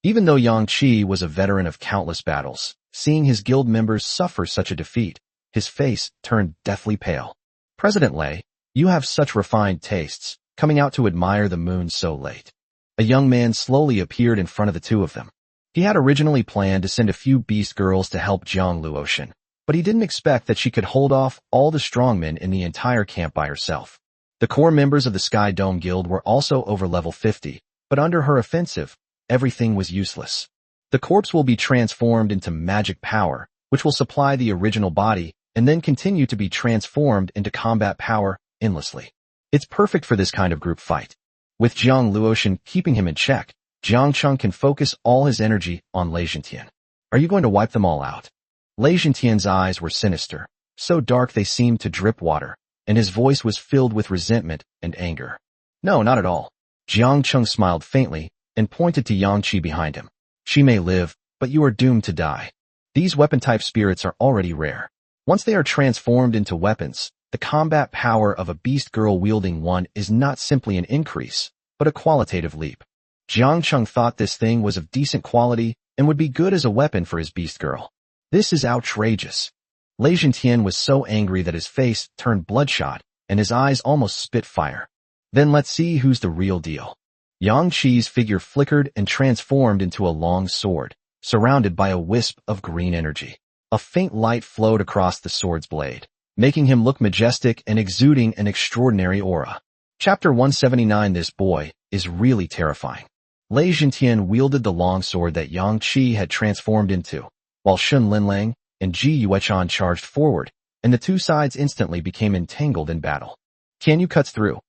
Even though Yang Qi was a veteran of countless battles, seeing his guild members suffer such a defeat, his face turned deathly pale. President Lei, you have such refined tastes, coming out to admire the moon so late. A young man slowly appeared in front of the two of them. He had originally planned to send a few beast girls to help Jiang Luotian, but he didn't expect that she could hold off all the strongmen in the entire camp by herself. The core members of the Sky Dome Guild were also over level 50, but under her offensive, everything was useless. The corpse will be transformed into magic power, which will supply the original body, and then continue to be transformed into combat power endlessly. It's perfect for this kind of group fight. With Jiang Luotian keeping him in check, Jiang Cheng can focus all his energy on Lei Zhentian. Are you going to wipe them all out? Lei Zhentian's eyes were sinister, so dark they seemed to drip water, and his voice was filled with resentment and anger. No, not at all. Jiang Cheng smiled faintly and pointed to Yang Qi behind him. She may live, but you are doomed to die. These weapon-type spirits are already rare. Once they are transformed into weapons, the combat power of a beast girl wielding one is not simply an increase, but a qualitative leap. Jiang Cheng thought this thing was of decent quality and would be good as a weapon for his beast girl. This is outrageous. Lei Zhentian was so angry that his face turned bloodshot and his eyes almost spit fire. Then let's see who's the real deal. Yang Qi's figure flickered and transformed into a long sword, surrounded by a wisp of green energy. A faint light flowed across the sword's blade, making him look majestic and exuding an extraordinary aura. Chapter 179. This boy is really terrifying. Lei Jintian wielded the long sword that Yang Qi had transformed into, while Shun Linlang and Ji Yuechan charged forward, and the two sides instantly became entangled in battle. Can you cut through?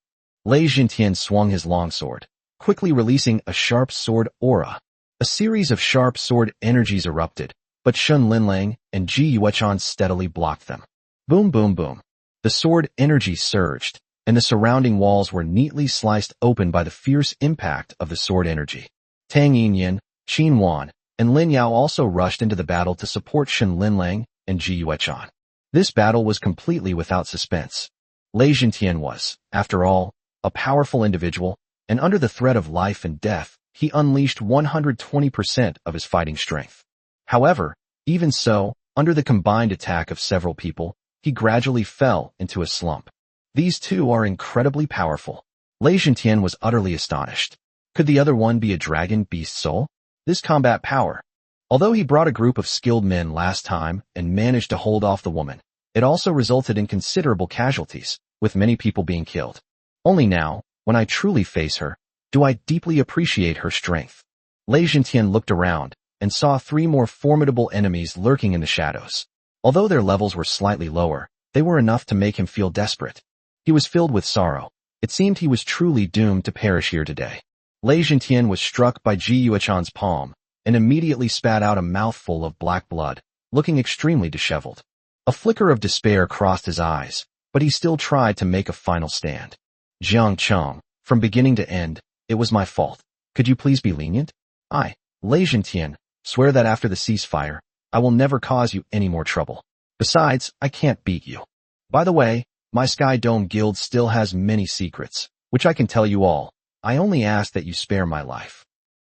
Lei Jintian swung his long sword, quickly releasing a sharp sword aura. A series of sharp sword energies erupted, but Shun Linlang and Ji Yuechan steadily blocked them. Boom boom boom. The sword energy surged, and the surrounding walls were neatly sliced open by the fierce impact of the sword energy. Tang Yinyan, Qin Wan, and Lin Yao also rushed into the battle to support Shun Linlang and Ji Yuechan. This battle was completely without suspense. Lei Jintian was, after all, a powerful individual, and under the threat of life and death, he unleashed 120% of his fighting strength. However, even so, under the combined attack of several people, he gradually fell into a slump. These two are incredibly powerful. Lei Jintian was utterly astonished. Could the other one be a dragon beast soul? This combat power. Although he brought a group of skilled men last time and managed to hold off the woman, it also resulted in considerable casualties, with many people being killed. Only now, when I truly face her, do I deeply appreciate her strength. Lei Jintian looked around and saw three more formidable enemies lurking in the shadows. Although their levels were slightly lower, they were enough to make him feel desperate. He was filled with sorrow. It seemed he was truly doomed to perish here today. Lei Jintian was struck by Ji Yuechan's palm and immediately spat out a mouthful of black blood, looking extremely disheveled. A flicker of despair crossed his eyes, but he still tried to make a final stand. Jiang Cheng, from beginning to end, it was my fault. Could you please be lenient? I, Lei Jintian, swear that after the ceasefire, I will never cause you any more trouble. Besides, I can't beat you. By the way, my Sky Dome Guild still has many secrets, which I can tell you all. I only ask that you spare my life.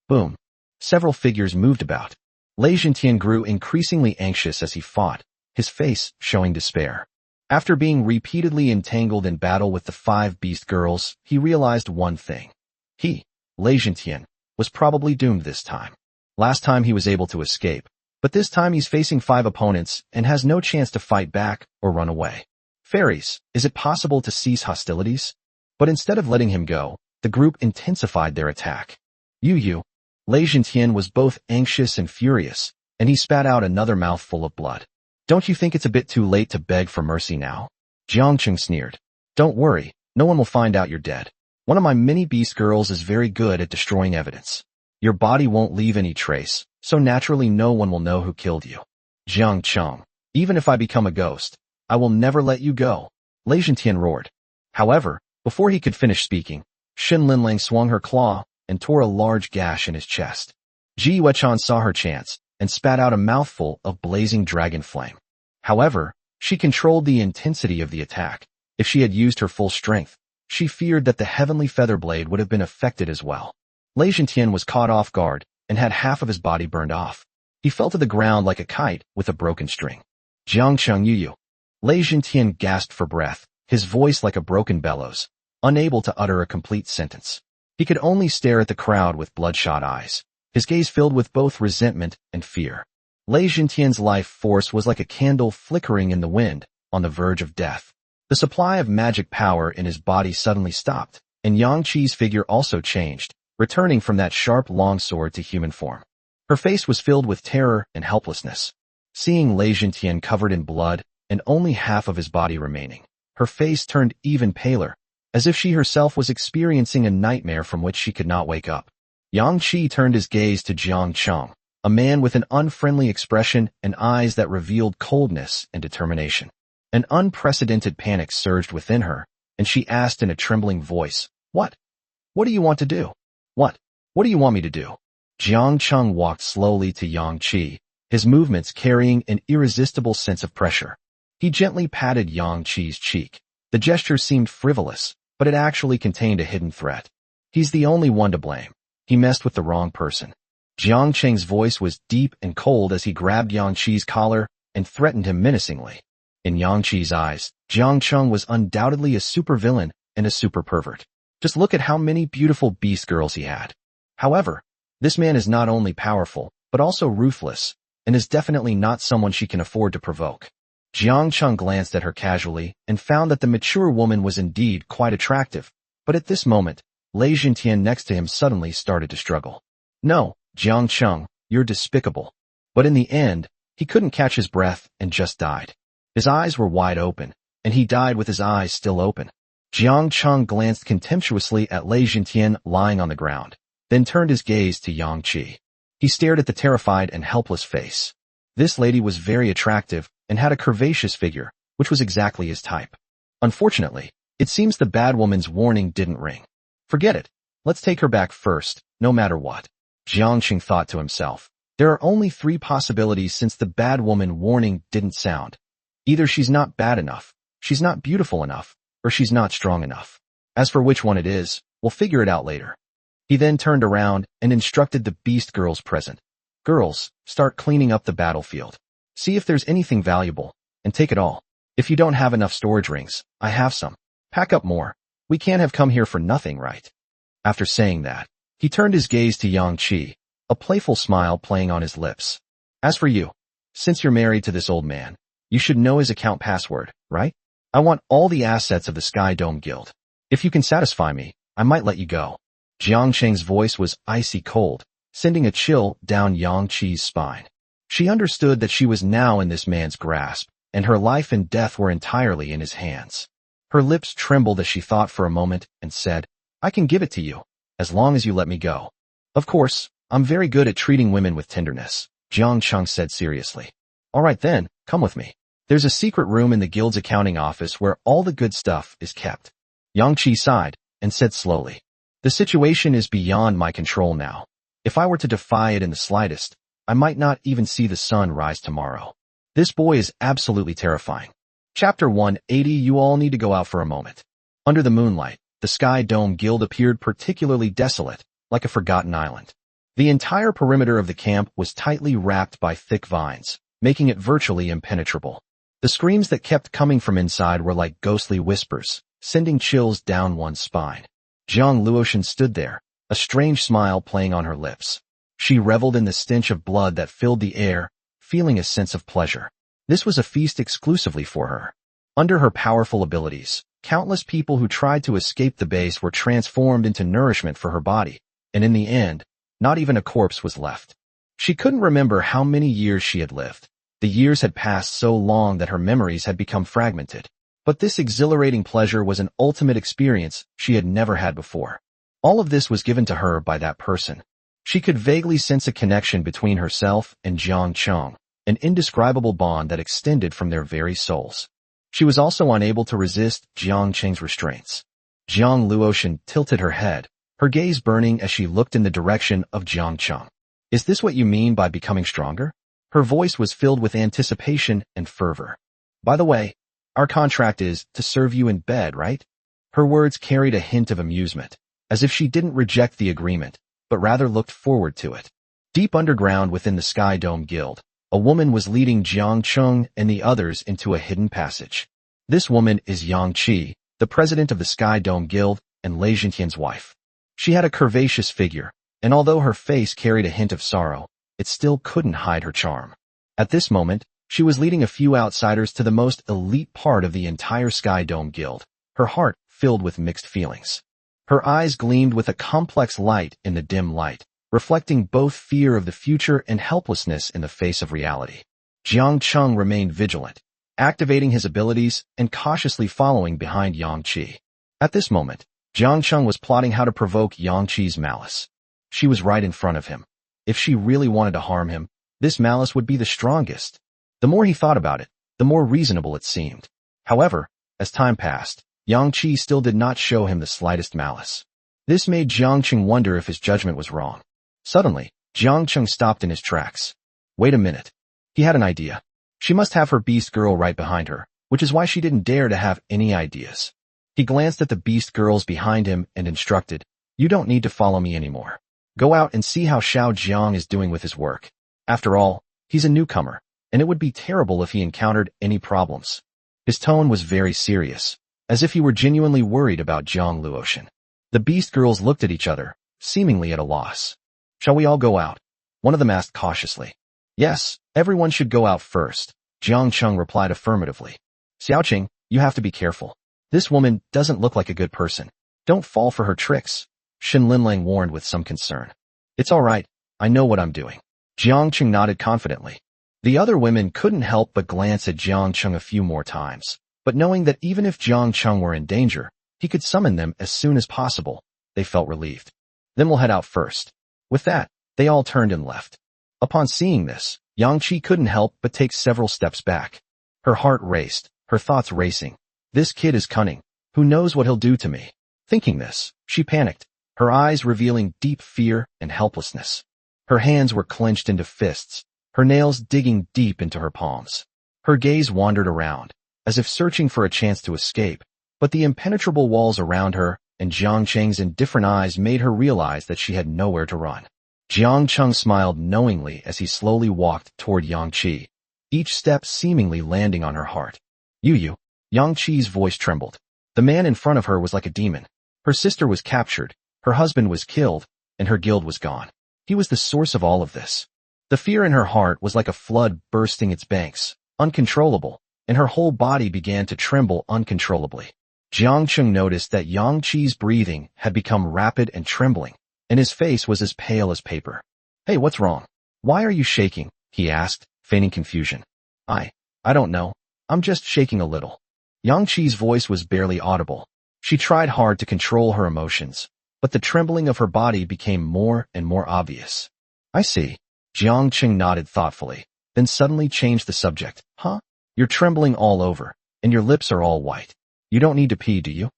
Boom. Several figures moved about. Lei Jintian grew increasingly anxious as he fought, his face showing despair. After being repeatedly entangled in battle with the 5 beast girls, he realized one thing. He, Lei Jintian, was probably doomed this time. Last time he was able to escape, but this time he's facing 5 opponents and has no chance to fight back or run away. Fairies, is it possible to cease hostilities? But instead of letting him go, the group intensified their attack. Yu, Lei Jintian was both anxious and furious, and he spat out another mouthful of blood. Don't you think it's a bit too late to beg for mercy now? Jiang Cheng sneered. Don't worry, no one will find out you're dead. One of my mini beast girls is very good at destroying evidence. Your body won't leave any trace, so naturally no one will know who killed you. Jiang Cheng, even if I become a ghost, I will never let you go. Lei Jintian roared. However, before he could finish speaking, Shun Linlang swung her claw and tore a large gash in his chest. Ji Yuechan saw her chance and spat out a mouthful of blazing dragon flame. However, she controlled the intensity of the attack. If she had used her full strength, she feared that the heavenly feather blade would have been affected as well. Lei Jintian was caught off guard and had half of his body burned off. He fell to the ground like a kite with a broken string. Jiang Cheng Yu. Lei Jintian gasped for breath, his voice like a broken bellows, unable to utter a complete sentence. He could only stare at the crowd with bloodshot eyes, his gaze filled with both resentment and fear. Lei Jintian's life force was like a candle flickering in the wind, on the verge of death. The supply of magic power in his body suddenly stopped, and Yang Qi's figure also changed, returning from that sharp longsword to human form. Her face was filled with terror and helplessness. Seeing Lei Jintian covered in blood and only half of his body remaining, her face turned even paler, as if she herself was experiencing a nightmare from which she could not wake up. Yang Qi turned his gaze to Jiang Cheng, a man with an unfriendly expression and eyes that revealed coldness and determination. An unprecedented panic surged within her, and she asked in a trembling voice, What? What do you want to do? What do you want me to do? Jiang Cheng walked slowly to Yang Qi, his movements carrying an irresistible sense of pressure. He gently patted Yang Qi's cheek. The gesture seemed frivolous, but it actually contained a hidden threat. He's the only one to blame. He messed with the wrong person. Jiang Cheng's voice was deep and cold as he grabbed Yang Qi's collar and threatened him menacingly. In Yang Qi's eyes, Jiang Cheng was undoubtedly a supervillain and a super pervert. Just look at how many beautiful beast girls he had. However, this man is not only powerful, but also ruthless, and is definitely not someone she can afford to provoke. Jiang Cheng glanced at her casually and found that the mature woman was indeed quite attractive, but at this moment, Lei Jintian next to him suddenly started to struggle. No, Jiang Cheng, you're despicable. But in the end, he couldn't catch his breath and just died. His eyes were wide open, and he died with his eyes still open. Jiang Cheng glanced contemptuously at Lei Jintian lying on the ground, then turned his gaze to Yang Qi. He stared at the terrified and helpless face. This lady was very attractive and had a curvaceous figure, which was exactly his type. Unfortunately, it seems the bad woman's warning didn't ring. Forget it. Let's take her back first, no matter what. Jiang Qing thought to himself. There are only 3 possibilities since the bad woman warning didn't sound. Either she's not bad enough, she's not beautiful enough, or she's not strong enough. As for which one it is, we'll figure it out later. He then turned around and instructed the beast girls present. Girls, start cleaning up the battlefield. See if there's anything valuable, and take it all. If you don't have enough storage rings, I have some. Pack up more. We can't have come here for nothing, right? After saying that, he turned his gaze to Yang Qi, a playful smile playing on his lips. As for you, since you're married to this old man, you should know his account password, right? I want all the assets of the Sky Dome Guild. If you can satisfy me, I might let you go. Jiang Cheng's voice was icy cold, sending a chill down Yang Qi's spine. She understood that she was now in this man's grasp, and her life and death were entirely in his hands. Her lips trembled as she thought for a moment and said, I can give it to you, as long as you let me go. Of course, I'm very good at treating women with tenderness, Jiang Cheng said seriously. All right then, come with me. There's a secret room in the guild's accounting office where all the good stuff is kept. Yang Qi sighed and said slowly, the situation is beyond my control now. If I were to defy it in the slightest, I might not even see the sun rise tomorrow. This boy is absolutely terrifying. Chapter 180. You all need to go out for a moment. Under the moonlight, the Sky Dome Guild appeared particularly desolate, like a forgotten island. The entire perimeter of the camp was tightly wrapped by thick vines, making it virtually impenetrable. The screams that kept coming from inside were like ghostly whispers, sending chills down one's spine. Zhang Luoshan stood there, a strange smile playing on her lips. She reveled in the stench of blood that filled the air, feeling a sense of pleasure. This was a feast exclusively for her. Under her powerful abilities, countless people who tried to escape the base were transformed into nourishment for her body, and in the end, not even a corpse was left. She couldn't remember how many years she had lived. The years had passed so long that her memories had become fragmented. But this exhilarating pleasure was an ultimate experience she had never had before. All of this was given to her by that person. She could vaguely sense a connection between herself and Jiang Cheng, an indescribable bond that extended from their very souls. She was also unable to resist Jiang Cheng's restraints. Zhang Luoshan tilted her head, her gaze burning as she looked in the direction of Jiang Cheng. Is this what you mean by becoming stronger? Her voice was filled with anticipation and fervor. By the way, our contract is to serve you in bed, right? Her words carried a hint of amusement, as if she didn't reject the agreement, but rather looked forward to it. Deep underground within the Sky Dome Guild, a woman was leading Jiang Cheng and the others into a hidden passage. This woman is Yang Qi, the president of the Sky Dome Guild and Lei Jintian's wife. She had a curvaceous figure, and although her face carried a hint of sorrow, it still couldn't hide her charm. At this moment, she was leading a few outsiders to the most elite part of the entire Sky Dome Guild, her heart filled with mixed feelings. Her eyes gleamed with a complex light in the dim light, reflecting both fear of the future and helplessness in the face of reality. Jiang Cheng remained vigilant, activating his abilities and cautiously following behind Yang Qi. At this moment, Jiang Cheng was plotting how to provoke Yang Qi's malice. She was right in front of him. If she really wanted to harm him, this malice would be the strongest. The more he thought about it, the more reasonable it seemed. However, as time passed, Yang Qi still did not show him the slightest malice. This made Jiang Cheng wonder if his judgment was wrong. Suddenly, Jiang Cheng stopped in his tracks. Wait a minute. He had an idea. She must have her beast girl right behind her, which is why she didn't dare to have any ideas. He glanced at the beast girls behind him and instructed, you don't need to follow me anymore. Go out and see how Xiao Jiang is doing with his work. After all, he's a newcomer, and it would be terrible if he encountered any problems. His tone was very serious, as if he were genuinely worried about Zhang Luoshan. The beast girls looked at each other, seemingly at a loss. Shall we all go out? One of them asked cautiously. Yes, everyone should go out first. Jiang Cheng replied affirmatively. Xiaoqing, you have to be careful. This woman doesn't look like a good person. Don't fall for her tricks, Shen Linlang warned with some concern. It's all right, I know what I'm doing. Jiang Cheng nodded confidently. The other women couldn't help but glance at Jiang Cheng a few more times, but knowing that even if Jiang Cheng were in danger, he could summon them as soon as possible, they felt relieved. Then we'll head out first. With that, they all turned and left. Upon seeing this, Yang Qi couldn't help but take several steps back. Her heart raced, her thoughts racing. This kid is cunning. Who knows what he'll do to me? Thinking this, she panicked, her eyes revealing deep fear and helplessness. Her hands were clenched into fists, her nails digging deep into her palms. Her gaze wandered around, as if searching for a chance to escape, but the impenetrable walls around her and Jiang Cheng's indifferent eyes made her realize that she had nowhere to run. Jiang Cheng smiled knowingly as he slowly walked toward Yang Qi, each step seemingly landing on her heart. Yu, Yang Qi's voice trembled. The man in front of her was like a demon. Her sister was captured, her husband was killed, and her guild was gone. He was the source of all of this. The fear in her heart was like a flood bursting its banks, uncontrollable, and her whole body began to tremble uncontrollably. Jiang Cheng noticed that Yang Qi's breathing had become rapid and trembling, and his face was as pale as paper. Hey, what's wrong? Why are you shaking? He asked, feigning confusion. I don't know. I'm just shaking a little. Yang Qi's voice was barely audible. She tried hard to control her emotions, but the trembling of her body became more and more obvious. I see. Jiang Cheng nodded thoughtfully, then suddenly changed the subject. Huh? You're trembling all over, and your lips are all white. You don't need to pee, do you?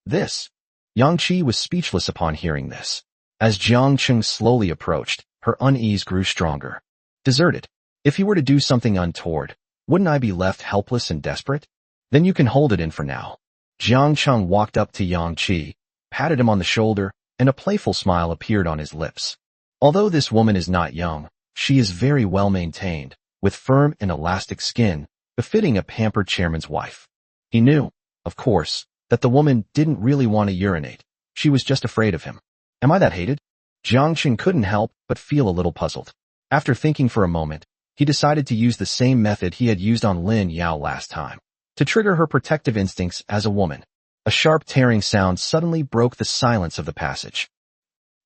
This. Yang Qi was speechless upon hearing this. As Jiang Cheng slowly approached, her unease grew stronger. Deserted. If he were to do something untoward, wouldn't I be left helpless and desperate? Then you can hold it in for now. Jiang Cheng walked up to Yang Qi, patted him on the shoulder, and a playful smile appeared on his lips. Although this woman is not young, she is very well maintained, with firm and elastic skin, befitting a pampered chairman's wife. He knew, of course, that the woman didn't really want to urinate. She was just afraid of him. Am I that hated? Jiang Cheng couldn't help but feel a little puzzled. After thinking for a moment, he decided to use the same method he had used on Lin Yao last time, to trigger her protective instincts as a woman. A sharp tearing sound suddenly broke the silence of the passage.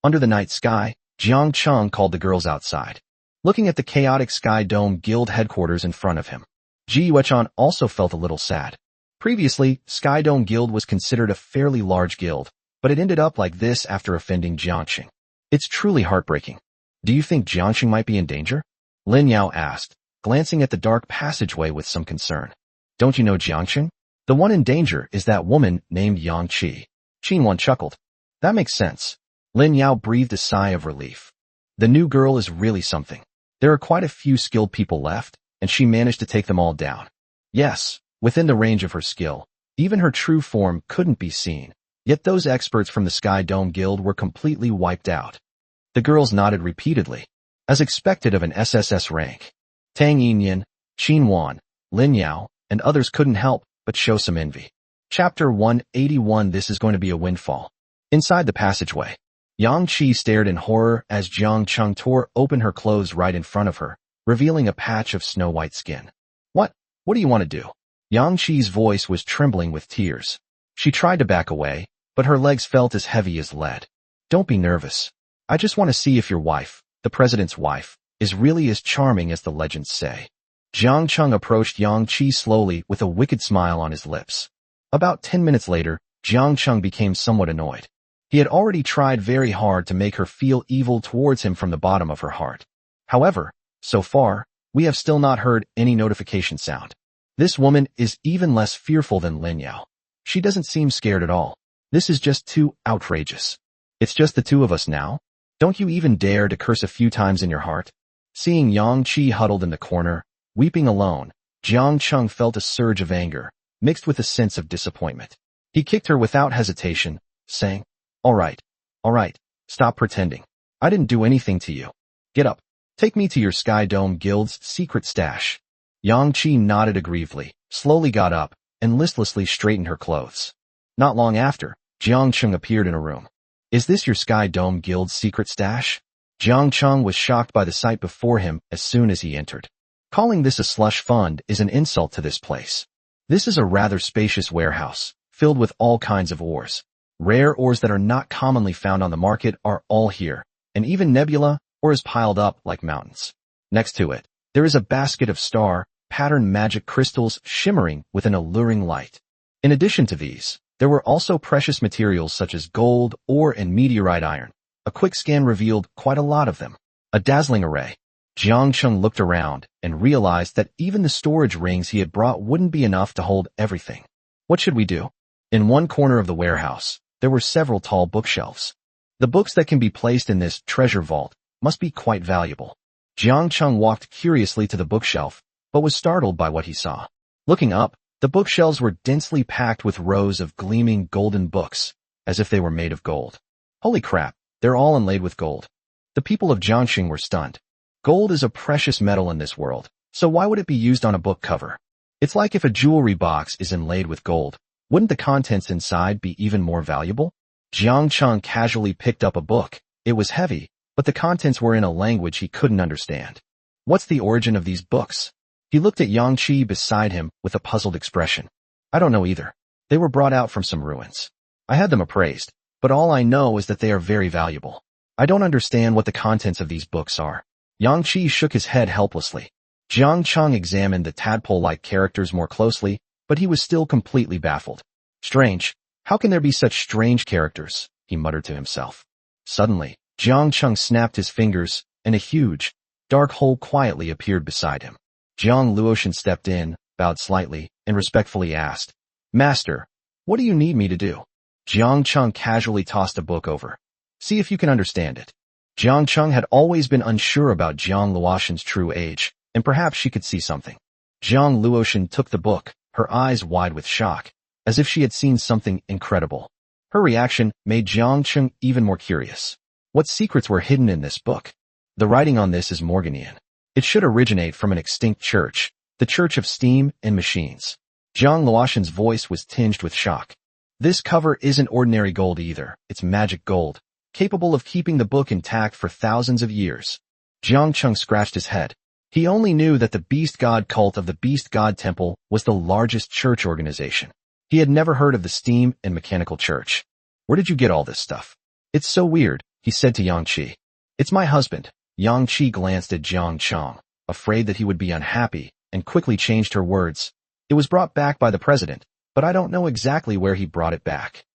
Under the night sky, Jiang Cheng called the girls outside. Looking at the chaotic Sky Dome Guild headquarters in front of him, Ji Yuechan also felt a little sad. Previously, Sky Dome Guild was considered a fairly large guild, but it ended up like this after offending Jiangxing. It's truly heartbreaking. Do you think Jiangxing might be in danger? Lin Yao asked, glancing at the dark passageway with some concern. Don't you know Jiangxing? The one in danger is that woman named Yang Qi. Qinwan chuckled. That makes sense. Lin Yao breathed a sigh of relief. The new girl is really something. There are quite a few skilled people left, and she managed to take them all down. Yes, within the range of her skill, even her true form couldn't be seen, yet those experts from the Sky Dome Guild were completely wiped out. The girls nodded repeatedly, as expected of an SSS rank. Tang Yinyan, Qinwan, Lin Yao, and others couldn't help but show some envy. Chapter 181. This is going to be a windfall. Inside the passageway, Yang Qi stared in horror as Jiang Cheng tore open her clothes right in front of her, revealing a patch of snow-white skin. What do you want to do? Yang Qi's voice was trembling with tears. She tried to back away, but her legs felt as heavy as lead. Don't be nervous. I just want to see if your wife, the president's wife, is really as charming as the legends say. Jiang Cheng approached Yang Qi slowly with a wicked smile on his lips. About 10 minutes later, Jiang Cheng became somewhat annoyed. He had already tried very hard to make her feel evil towards him from the bottom of her heart. However, so far, we have still not heard any notification sound. This woman is even less fearful than Lin Yao. She doesn't seem scared at all. This is just too outrageous. It's just the two of us now? Don't you even dare to curse a few times in your heart? Seeing Yang Qi huddled in the corner, weeping alone, Jiang Cheng felt a surge of anger, mixed with a sense of disappointment. He kicked her without hesitation, saying, All right, stop pretending. I didn't do anything to you. Get up. Take me to your Sky Dome Guild's secret stash. Yang Qi nodded aggrievedly, slowly got up, and listlessly straightened her clothes. Not long after, Jiang Cheng appeared in a room. Is this your Sky Dome Guild's secret stash? Jiang Cheng was shocked by the sight before him as soon as he entered. Calling this a slush fund is an insult to this place. This is a rather spacious warehouse, filled with all kinds of ores. Rare ores that are not commonly found on the market are all here, and even nebula ore is piled up like mountains. Next to it, there is a basket of star-patterned magic crystals shimmering with an alluring light. In addition to these, there were also precious materials such as gold, ore, and meteorite iron. A quick scan revealed quite a lot of them. A dazzling array. Jiang Cheng looked around and realized that even the storage rings he had brought wouldn't be enough to hold everything. What should we do? In one corner of the warehouse, there were several tall bookshelves. The books that can be placed in this treasure vault must be quite valuable. Jiang Cheng walked curiously to the bookshelf, but was startled by what he saw. Looking up, the bookshelves were densely packed with rows of gleaming golden books, as if they were made of gold. Holy crap, they're all inlaid with gold. The people of Jiangxing were stunned. Gold is a precious metal in this world, so why would it be used on a book cover? It's like if a jewelry box is inlaid with gold, wouldn't the contents inside be even more valuable? Jiang Cheng casually picked up a book. It was heavy, but the contents were in a language he couldn't understand. What's the origin of these books? He looked at Yang Qi beside him with a puzzled expression. I don't know either. They were brought out from some ruins. I had them appraised, but all I know is that they are very valuable. I don't understand what the contents of these books are. Yang Qi shook his head helplessly. Jiang Cheng examined the tadpole-like characters more closely, but he was still completely baffled. Strange. How can there be such strange characters? He muttered to himself. Suddenly, Jiang Cheng snapped his fingers, and a huge, dark hole quietly appeared beside him. Jiang Luoshan stepped in, bowed slightly, and respectfully asked, Master, what do you need me to do? Jiang Cheng casually tossed a book over. See if you can understand it. Jiang Cheng had always been unsure about Jiang Luoshan's true age, and perhaps she could see something. Jiang Luoshan took the book, her eyes wide with shock, as if she had seen something incredible. Her reaction made Jiang Cheng even more curious. What secrets were hidden in this book? The writing on this is Morganian. It should originate from an extinct church, the Church of Steam and Machines. Jiang Luoshan's voice was tinged with shock. This cover isn't ordinary gold either, it's magic gold, capable of keeping the book intact for thousands of years. Jiang Cheng scratched his head. He only knew that the Beast God cult of the Beast God Temple was the largest church organization. He had never heard of the Steam and Mechanical Church. Where did you get all this stuff? It's so weird, he said to Yang Qi. It's my husband. Yang Qi glanced at Jiang Cheng, afraid that he would be unhappy, and quickly changed her words. It was brought back by the president, but I don't know exactly where he brought it back.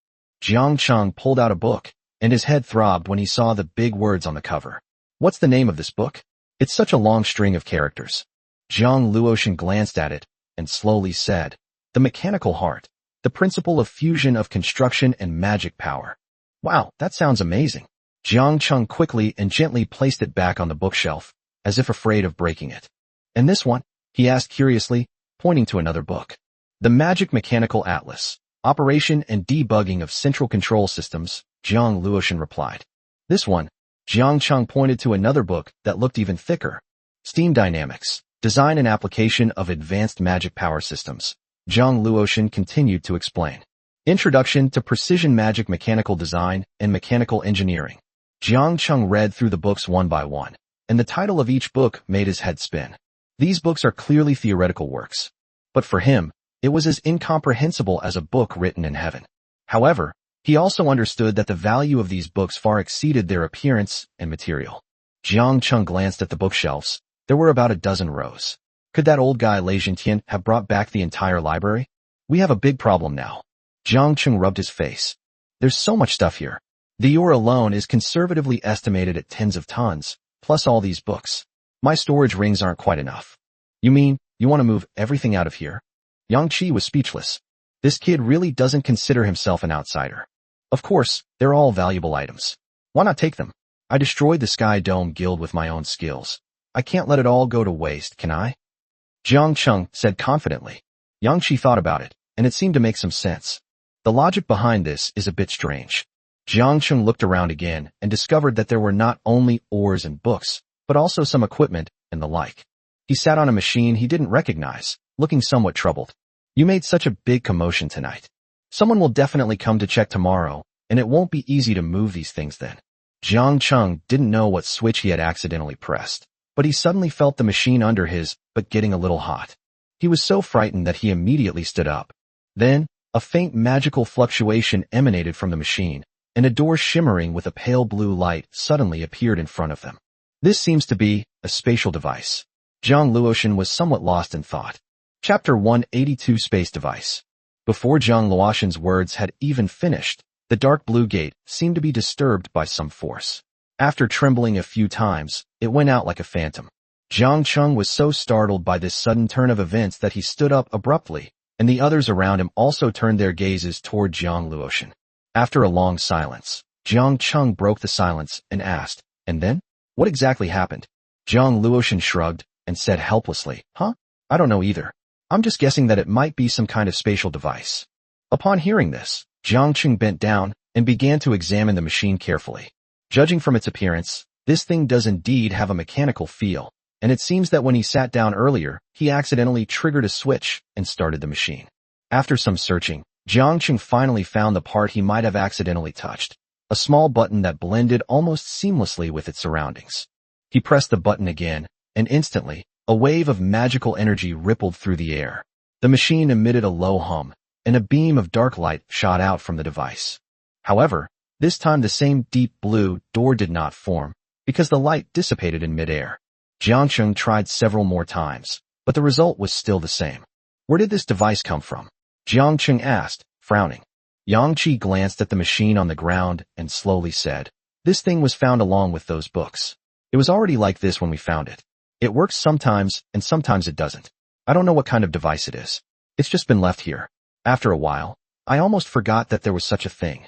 Jiang Cheng pulled out a book, and his head throbbed when he saw the big words on the cover. What's the name of this book? It's such a long string of characters. Jiang Luoshan glanced at it, and slowly said, The Mechanical Heart, the principle of fusion of construction and magic power. Wow, that sounds amazing. Jiang Cheng quickly and gently placed it back on the bookshelf, as if afraid of breaking it. And this one? He asked curiously, pointing to another book. The Magic Mechanical Atlas, Operation and Debugging of Central Control Systems, Jiang Luoshan replied. This one? Jiang Cheng pointed to another book that looked even thicker. Steam Dynamics, Design and Application of Advanced Magic Power Systems. Jiang Luoshan continued to explain. Introduction to Precision Magic Mechanical Design and Mechanical Engineering. Jiang Cheng read through the books one by one, and the title of each book made his head spin. These books are clearly theoretical works. But for him, it was as incomprehensible as a book written in heaven. However, he also understood that the value of these books far exceeded their appearance and material. Jiang Cheng glanced at the bookshelves. There were about a dozen rows. Could that old guy Lei Jintian have brought back the entire library? We have a big problem now. Jiang Cheng rubbed his face. There's so much stuff here. The ore alone is conservatively estimated at tens of tons, plus all these books. My storage rings aren't quite enough. You mean, you want to move everything out of here? Yang Qi was speechless. This kid really doesn't consider himself an outsider. Of course, they're all valuable items. Why not take them? I destroyed the Sky Dome Guild with my own skills. I can't let it all go to waste, can I? Jiang Cheng said confidently. Yang Qi thought about it, and it seemed to make some sense. The logic behind this is a bit strange. Jiang Cheng looked around again and discovered that there were not only ores and books, but also some equipment and the like. He sat on a machine he didn't recognize, looking somewhat troubled. You made such a big commotion tonight. Someone will definitely come to check tomorrow, and it won't be easy to move these things then. Jiang Cheng didn't know what switch he had accidentally pressed. but he suddenly felt the machine under his, but getting a little hot. He was so frightened that he immediately stood up. Then, a faint magical fluctuation emanated from the machine, and a door shimmering with a pale blue light suddenly appeared in front of them. This seems to be a spatial device. Zhang Luoshan was somewhat lost in thought. Chapter 182 Space Device. Before Zhang Luoshan's words had even finished, the dark blue gate seemed to be disturbed by some force. After trembling a few times, it went out like a phantom. Zhang Cheng was so startled by this sudden turn of events that he stood up abruptly, and the others around him also turned their gazes toward Zhang Luoshan. After a long silence, Zhang Cheng broke the silence and asked, "And then? What exactly happened?" Zhang Luoshan shrugged and said helplessly, "Huh? I don't know either. I'm just guessing that it might be some kind of spatial device." Upon hearing this, Zhang Cheng bent down and began to examine the machine carefully. Judging from its appearance, this thing does indeed have a mechanical feel, and it seems that when he sat down earlier, he accidentally triggered a switch and started the machine. After some searching, Zhang Cheng finally found the part he might have accidentally touched, a small button that blended almost seamlessly with its surroundings. He pressed the button again, and instantly, a wave of magical energy rippled through the air. The machine emitted a low hum, and a beam of dark light shot out from the device. However, this time the same deep blue door did not form, because the light dissipated in midair. Zhang Cheng tried several more times, but the result was still the same. Where did this device come from? Zhang Cheng asked, frowning. Yang Qi glanced at the machine on the ground and slowly said, "This thing was found along with those books. It was already like this when we found it. It works sometimes, and sometimes it doesn't. I don't know what kind of device it is. It's just been left here. After a while, I almost forgot that there was such a thing.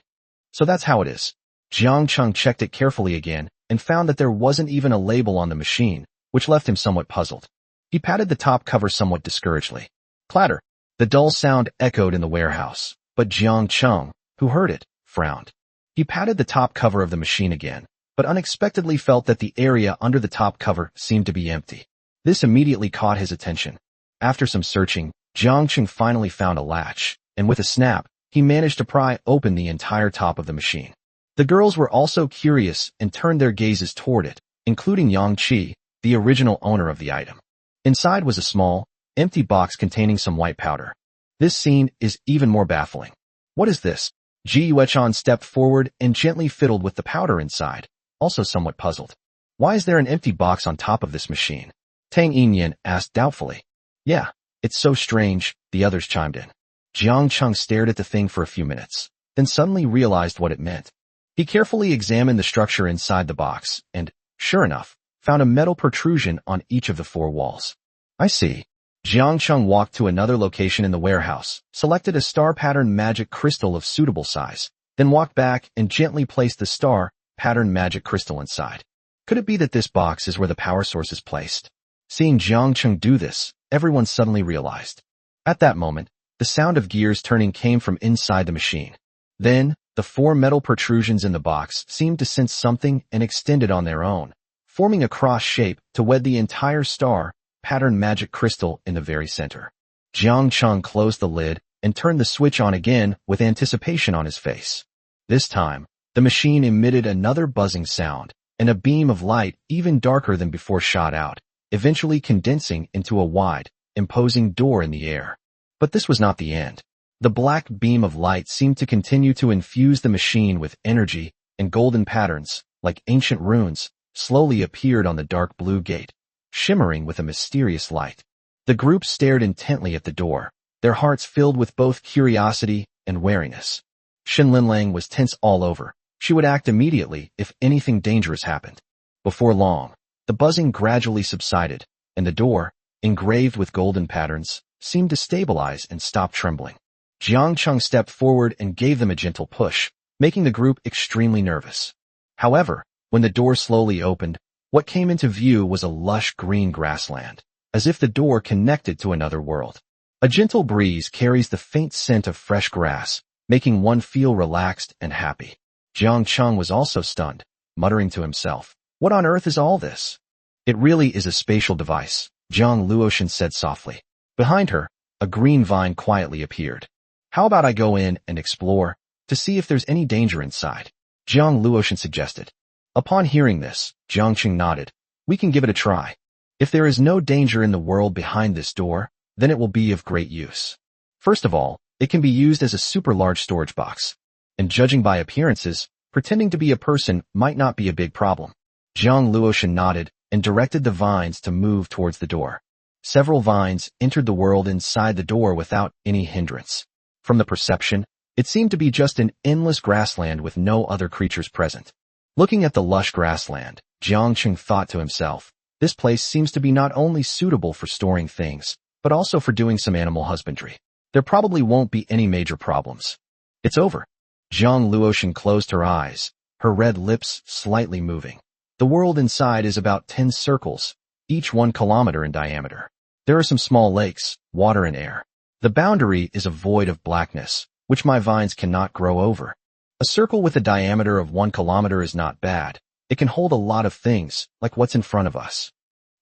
So that's how it is." Zhang Cheng checked it carefully again and found that there wasn't even a label on the machine, which left him somewhat puzzled. He patted the top cover somewhat discouragedly. Clatter! The dull sound echoed in the warehouse, but Zhang Cheng, who heard it, frowned. He patted the top cover of the machine again, but unexpectedly felt that the area under the top cover seemed to be empty. This immediately caught his attention. After some searching, Zhang Cheng finally found a latch, and with a snap, he managed to pry open the entire top of the machine. The girls were also curious and turned their gazes toward it, including Yang Qi, the original owner of the item. Inside was a small, empty box containing some white powder. This scene is even more baffling. "What is this?" Ji Yuechan stepped forward and gently fiddled with the powder inside, also somewhat puzzled. "Why is there an empty box on top of this machine?" Tang Yinyan asked doubtfully. "Yeah, it's so strange," the others chimed in. Zhang Cheng stared at the thing for a few minutes, then suddenly realized what it meant. He carefully examined the structure inside the box and, sure enough, found a metal protrusion on each of the four walls. "I see." Zhang Cheng walked to another location in the warehouse, selected a star-patterned magic crystal of suitable size, then walked back and gently placed the star-patterned magic crystal inside. Could it be that this box is where the power source is placed? Seeing Zhang Cheng do this, everyone suddenly realized. At that moment, the sound of gears turning came from inside the machine. Then, the four metal protrusions in the box seemed to sense something and extended on their own, forming a cross shape to wed the entire star-patterned magic crystal in the very center. Zhang Cheng closed the lid and turned the switch on again with anticipation on his face. This time, the machine emitted another buzzing sound, and a beam of light even darker than before shot out, eventually condensing into a wide, imposing door in the air. But this was not the end. The black beam of light seemed to continue to infuse the machine with energy, and golden patterns, like ancient runes, slowly appeared on the dark blue gate, shimmering with a mysterious light. The group stared intently at the door, their hearts filled with both curiosity and wariness. Shin Linlang was tense all over. She would act immediately if anything dangerous happened. Before long, the buzzing gradually subsided, and the door, engraved with golden patterns, seemed to stabilize and stop trembling. Zhang Cheng stepped forward and gave them a gentle push, making the group extremely nervous. However, when the door slowly opened, what came into view was a lush green grassland, as if the door connected to another world. A gentle breeze carries the faint scent of fresh grass, making one feel relaxed and happy. Zhang Cheng was also stunned, muttering to himself, "What on earth is all this?" "It really is a spatial device," Zhang Luoshan said softly. Behind her, a green vine quietly appeared. "How about I go in and explore, to see if there's any danger inside?" Zhang Luoshan suggested. Upon hearing this, Zhang Cheng nodded. We can give it a try. If there is no danger in the world behind this door, then it will be of great use. First of all, it can be used as a super large storage box. And judging by appearances, pretending to be a person might not be a big problem. Jiang Luoshan nodded and directed the vines to move towards the door. Several vines entered the world inside the door without any hindrance. From the perception, it seemed to be just an endless grassland with no other creatures present. Looking at the lush grassland, Jiang Cheng thought to himself, this place seems to be not only suitable for storing things, but also for doing some animal husbandry. There probably won't be any major problems. It's over. Jiang Luoshan closed her eyes, her red lips slightly moving. The world inside is about 10 circles, each 1 kilometer in diameter. There are some small lakes, water and air. The boundary is a void of blackness, which my vines cannot grow over. A circle with a diameter of 1 kilometer is not bad. It can hold a lot of things, like what's in front of us.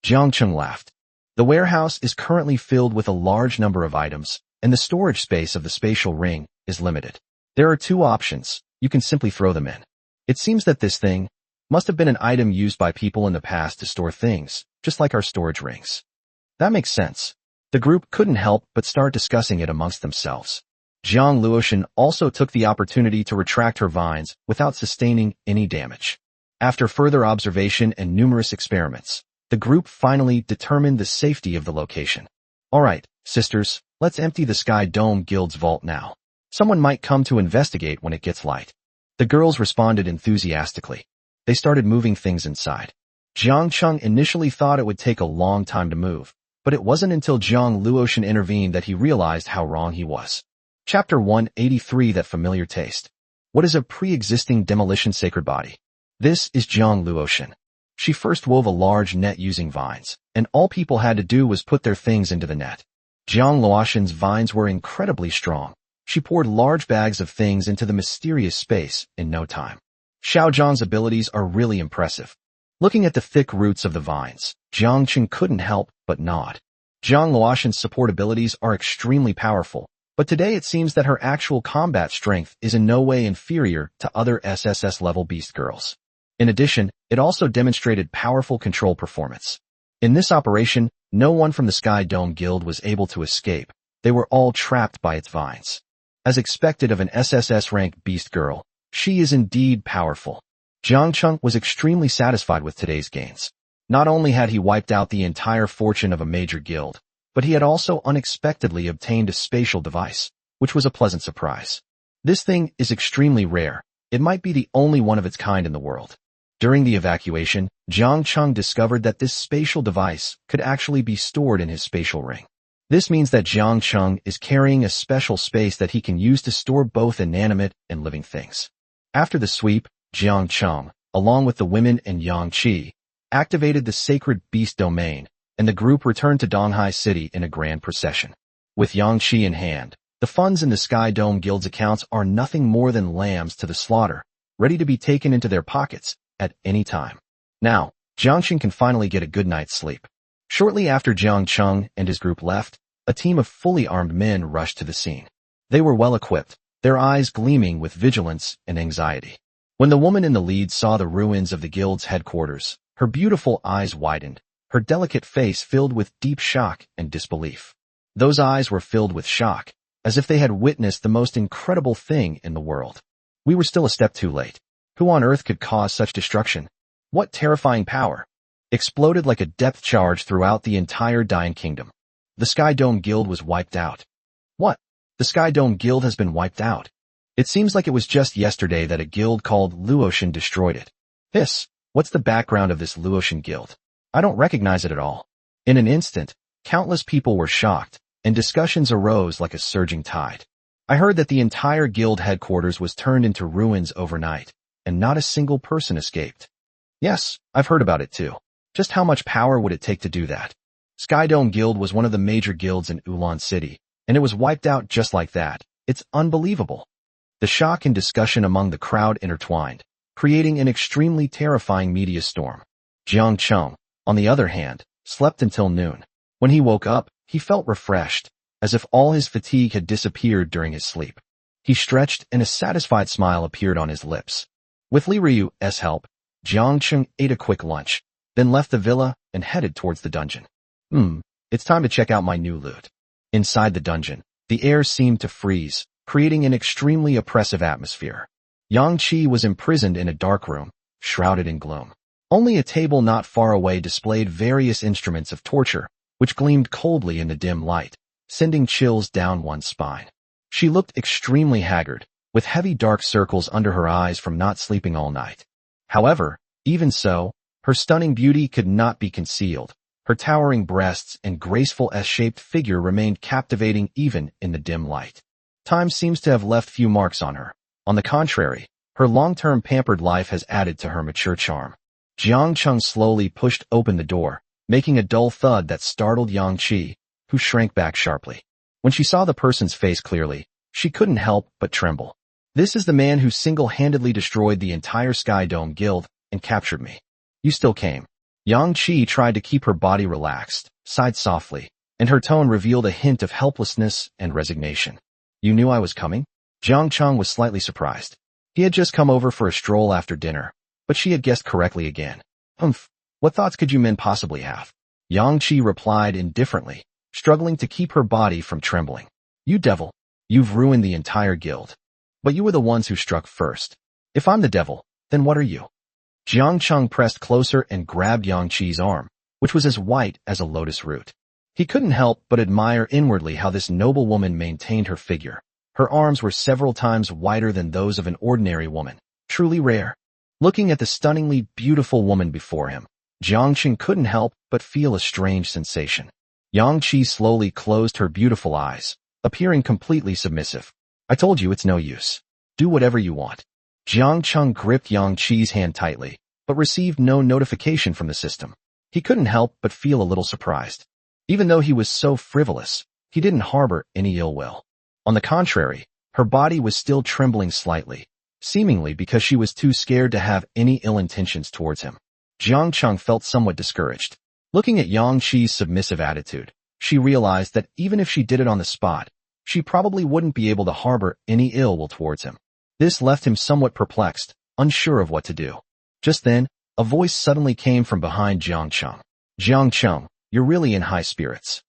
Jiang Cheng laughed. The warehouse is currently filled with a large number of items, and the storage space of the spatial ring is limited. There are 2 options. You can simply throw them in. It seems that this thing must have been an item used by people in the past to store things, just like our storage rings. That makes sense. The group couldn't help but start discussing it amongst themselves. Jiang Luoshan also took the opportunity to retract her vines without sustaining any damage. After further observation and numerous experiments, the group finally determined the safety of the location. Alright, sisters, let's empty the Sky Dome Guild's vault now. Someone might come to investigate when it gets light. The girls responded enthusiastically. They started moving things inside. Jiang Cheng initially thought it would take a long time to move, but it wasn't until Jiang Luoshan intervened that he realized how wrong he was. Chapter 183 That Familiar Taste. What is a pre-existing demolition sacred body? This is Jiang Luoshan. She first wove a large net using vines, and all people had to do was put their things into the net. Jiang Luoshan's vines were incredibly strong. She poured large bags of things into the mysterious space in no time. Xiao Zhang's abilities are really impressive. Looking at the thick roots of the vines, Jiang Cheng couldn't help but nod. Jiang Luoshan's support abilities are extremely powerful, but today it seems that her actual combat strength is in no way inferior to other SSS level beast girls. In addition, it also demonstrated powerful control performance. In this operation, no one from the Sky Dome Guild was able to escape. They were all trapped by its vines. As expected of an SSS-Rank beast girl, she is indeed powerful. Jiang Cheng was extremely satisfied with today's gains. Not only had he wiped out the entire fortune of a major guild, but he had also unexpectedly obtained a spatial device, which was a pleasant surprise. This thing is extremely rare. It might be the only one of its kind in the world. During the evacuation, Jiang Cheng discovered that this spatial device could actually be stored in his spatial ring. This means that Jiang Cheng is carrying a special space that he can use to store both inanimate and living things. After the sweep, Jiang Cheng, along with the women and Yang Qi, activated the sacred beast domain, and the group returned to Donghai City in a grand procession. With Yang Qi in hand, the funds in the Sky Dome Guild's accounts are nothing more than lambs to the slaughter, ready to be taken into their pockets at any time. Now, Jiang Cheng can finally get a good night's sleep. Shortly after Jiang Cheng and his group left, a team of fully armed men rushed to the scene. They were well equipped, their eyes gleaming with vigilance and anxiety. When the woman in the lead saw the ruins of the guild's headquarters, her beautiful eyes widened, her delicate face filled with deep shock and disbelief. Those eyes were filled with shock, as if they had witnessed the most incredible thing in the world. We were still a step too late. Who on earth could cause such destruction? What terrifying power! Exploded like a depth charge throughout the entire Dine Kingdom. The Sky Dome Guild was wiped out. What? The Sky Dome Guild has been wiped out. It seems like it was just yesterday that a guild called Luoshan destroyed it. What's the background of this Luoshan guild? I don't recognize it at all. In an instant, countless people were shocked, and discussions arose like a surging tide. I heard that the entire guild headquarters was turned into ruins overnight, and not a single person escaped. Yes, I've heard about it too. Just how much power would it take to do that? Sky Dome Guild was one of the major guilds in Ulan City, and it was wiped out just like that. It's unbelievable. The shock and discussion among the crowd intertwined, creating an extremely terrifying media storm. Jiang Cheng, on the other hand, slept until noon. When he woke up, he felt refreshed, as if all his fatigue had disappeared during his sleep. He stretched and a satisfied smile appeared on his lips. With Li Ryu's help, Jiang Cheng ate a quick lunch. then left the villa and headed towards the dungeon. It's time to check out my new loot. Inside the dungeon, the air seemed to freeze, creating an extremely oppressive atmosphere. Yang Qi was imprisoned in a dark room, shrouded in gloom. Only a table not far away displayed various instruments of torture, which gleamed coldly in the dim light, sending chills down one's spine. She looked extremely haggard, with heavy dark circles under her eyes from not sleeping all night. However, even so, her stunning beauty could not be concealed. Her towering breasts and graceful S-shaped figure remained captivating even in the dim light. Time seems to have left few marks on her. On the contrary, her long-term pampered life has added to her mature charm. Jiang Cheng slowly pushed open the door, making a dull thud that startled Yang Qi, who shrank back sharply. When she saw the person's face clearly, she couldn't help but tremble. This is the man who single-handedly destroyed the entire Sky Dome Guild and captured me. You still came. Yang Qi tried to keep her body relaxed, sighed softly, and her tone revealed a hint of helplessness and resignation. You knew I was coming? Jiang Cheng was slightly surprised. He had just come over for a stroll after dinner, but she had guessed correctly again. What thoughts could you men possibly have? Yang Qi replied indifferently, struggling to keep her body from trembling. You devil, you've ruined the entire guild. But you were the ones who struck first. If I'm the devil, then what are you? Jiang Cheng pressed closer and grabbed Yang Qi's arm, which was as white as a lotus root. He couldn't help but admire inwardly how this noble woman maintained her figure. Her arms were several times wider than those of an ordinary woman, truly rare. Looking at the stunningly beautiful woman before him, Jiang Cheng couldn't help but feel a strange sensation. Yang Qi slowly closed her beautiful eyes, appearing completely submissive. I told you it's no use. Do whatever you want. Jiang Cheng gripped Yang Qi's hand tightly, but received no notification from the system. He couldn't help but feel a little surprised. Even though he was so frivolous, he didn't harbor any ill will. On the contrary, her body was still trembling slightly, seemingly because she was too scared to have any ill intentions towards him. Jiang Cheng felt somewhat discouraged. Looking at Yang Qi's submissive attitude, she realized that even if she did it on the spot, she probably wouldn't be able to harbor any ill will towards him. This left him somewhat perplexed, unsure of what to do. Just then, a voice suddenly came from behind Jiang Cheng. Jiang Cheng, you're really in high spirits.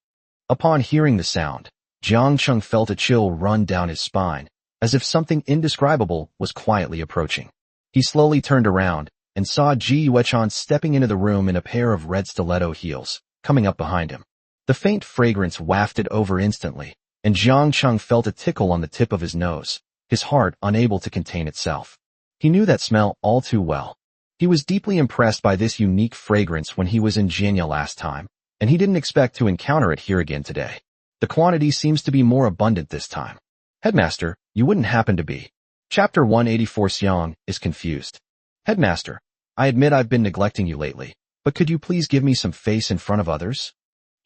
Upon hearing the sound, Jiang Cheng felt a chill run down his spine, as if something indescribable was quietly approaching. He slowly turned around and saw Ji Yuechan stepping into the room in a pair of red stiletto heels, coming up behind him. The faint fragrance wafted over instantly, and Jiang Cheng felt a tickle on the tip of his nose, his heart unable to contain itself. He knew that smell all too well. He was deeply impressed by this unique fragrance when he was in Jianya last time, and he didn't expect to encounter it here again today. The quantity seems to be more abundant this time. Headmaster, you wouldn't happen to be. Chapter 184 Xiang is confused. Headmaster, I admit I've been neglecting you lately, but could you please give me some face in front of others?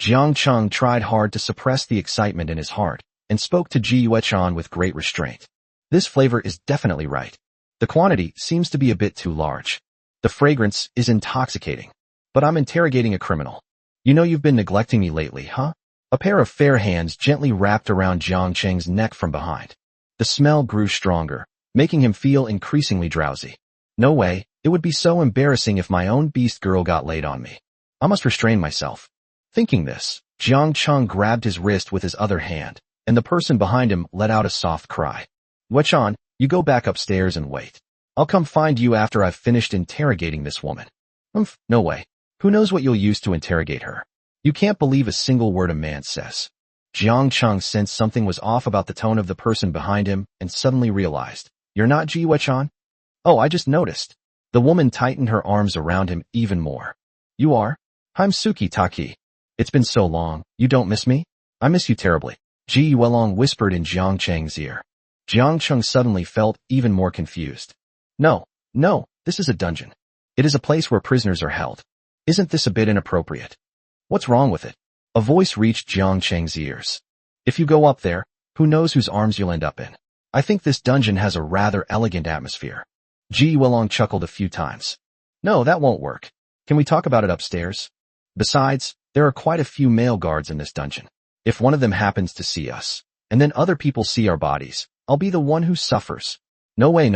Jiang Cheng tried hard to suppress the excitement in his heart, and spoke to Ji Yuechan with great restraint. This flavor is definitely right. The quantity seems to be a bit too large. The fragrance is intoxicating. But I'm interrogating a criminal. You know you've been neglecting me lately, huh? A pair of fair hands gently wrapped around Jiang Cheng's neck from behind. The smell grew stronger, making him feel increasingly drowsy. No way, it would be so embarrassing if my own beast girl got laid on me. I must restrain myself. Thinking this, Jiang Cheng grabbed his wrist with his other hand, and the person behind him let out a soft cry. Yuechan, you go back upstairs and wait. I'll come find you after I've finished interrogating this woman. No way. Who knows what you'll use to interrogate her? You can't believe a single word a man says. Jiang Cheng sensed something was off about the tone of the person behind him and suddenly realized, You're not Ji Yuechan? Oh, I just noticed. The woman tightened her arms around him even more. You are? I'm Suki Taki. It's been so long, you don't miss me? I miss you terribly. Ji Yuelong whispered in Jiang Cheng's ear. Jiang Cheng suddenly felt even more confused. No, this is a dungeon. It is a place where prisoners are held. Isn't this a bit inappropriate? What's wrong with it? A voice reached Jiang Cheng's ears. If you go up there, who knows whose arms you'll end up in. I think this dungeon has a rather elegant atmosphere. Ji Yuelong chuckled a few times. No, that won't work. Can we talk about it upstairs? Besides, there are quite a few male guards in this dungeon. If one of them happens to see us, and then other people see our bodies, I'll be the one who suffers. No way.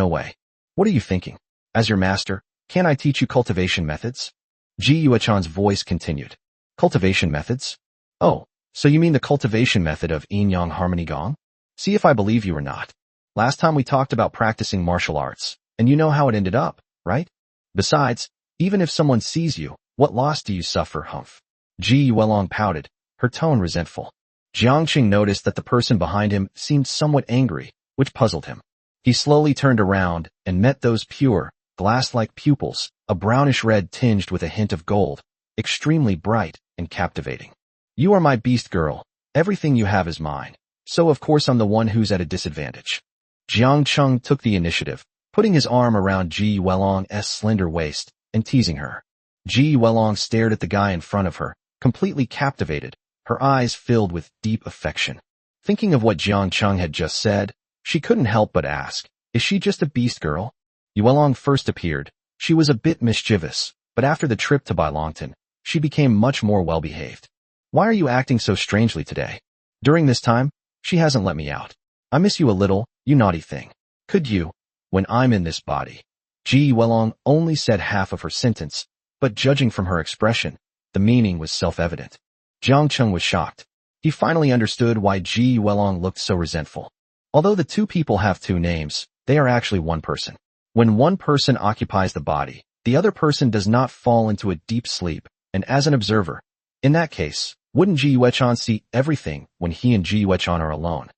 What are you thinking? As your master, can't I teach you cultivation methods? Ji Yuechan's voice continued. Cultivation methods? Oh, so you mean the cultivation method of Yin-Yang Harmony Gong? See if I believe you or not. Last time we talked about practicing martial arts, and you know how it ended up, right? Besides, even if someone sees you, what loss do you suffer, humph? Ji Yuelong pouted, her tone resentful. Jiangqing noticed that the person behind him seemed somewhat angry, which puzzled him. He slowly turned around and met those pure, glass-like pupils, a brownish red tinged with a hint of gold, extremely bright and captivating. You are my beast girl. Everything you have is mine. So of course I'm the one who's at a disadvantage. Jiangqing took the initiative, putting his arm around Ji Yuelong's slender waist and teasing her. Ji Yuelong stared at the guy in front of her, completely captivated, her eyes filled with deep affection. Thinking of what Jiangqing had just said, she couldn't help but ask, is she just a beast girl? Yuelong first appeared. She was a bit mischievous, but after the trip to Bailongton, she became much more well-behaved. Why are you acting so strangely today? During this time, she hasn't let me out. I miss you a little, you naughty thing. Could you, when I'm in this body? Ji Yuelong only said half of her sentence, but judging from her expression, the meaning was self-evident. Jiangqing was shocked. He finally understood why Ji Yuelong looked so resentful. Although the two people have two names, they are actually one person. When one person occupies the body, the other person does not fall into a deep sleep, and as an observer, in that case, wouldn't Ji Yuechan see everything when he and Ji Yuechan are alone?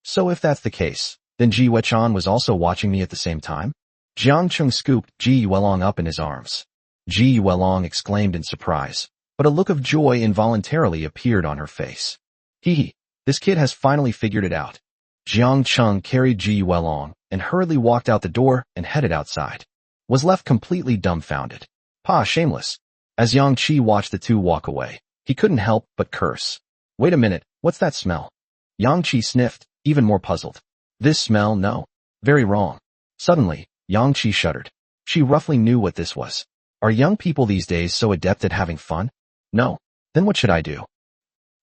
So if that's the case, then Ji Yuechan was also watching me at the same time? Jiangqing scooped Ji Yuelong up in his arms. Ji Yuelong exclaimed in surprise, but a look of joy involuntarily appeared on her face. Hee, this kid has finally figured it out. Jiangqing carried Ji Yuelong and hurriedly walked out the door and headed outside. Was left completely dumbfounded. Pa, shameless. As Yang Qi watched the two walk away, he couldn't help but curse. Wait a minute, what's that smell? Yang Qi sniffed, even more puzzled. This smell, no. Very wrong. Suddenly, Yang Qi shuddered. She roughly knew what this was. Are young people these days so adept at having fun? No. Then what should I do?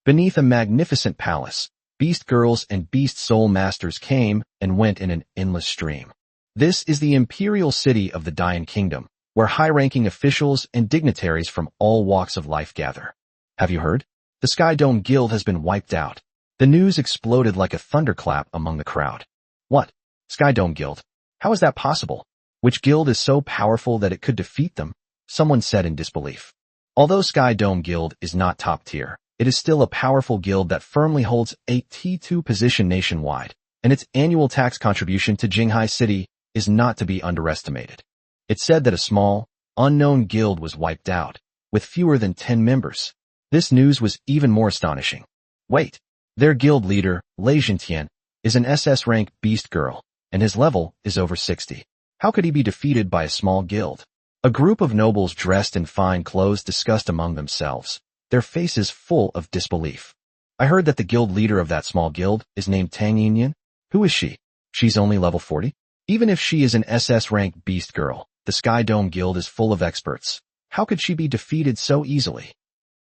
Beneath a magnificent palace, beast girls and beast soul masters came and went in an endless stream. This is the imperial city of the Dayan Kingdom, where high-ranking officials and dignitaries from all walks of life gather. Have you heard? The Sky Dome Guild has been wiped out. The news exploded like a thunderclap among the crowd. What? Sky Dome Guild? How is that possible? Which guild is so powerful that it could defeat them? Someone said in disbelief. Although Sky Dome Guild is not top tier, it is still a powerful guild that firmly holds a T2 position nationwide, and its annual tax contribution to Jinghai City is not to be underestimated. It said that a small, unknown guild was wiped out, with fewer than 10 members. This news was even more astonishing. Wait, their guild leader, Lei Jintian, is an SS rank beast girl, and his level is over 60. How could he be defeated by a small guild? A group of nobles dressed in fine clothes discussed among themselves, their faces full of disbelief. I heard that the guild leader of that small guild is named Tang Yinyan. Who is she? She's only level 40? Even if she is an SS rank beast girl, the Sky Dome Guild is full of experts. How could she be defeated so easily?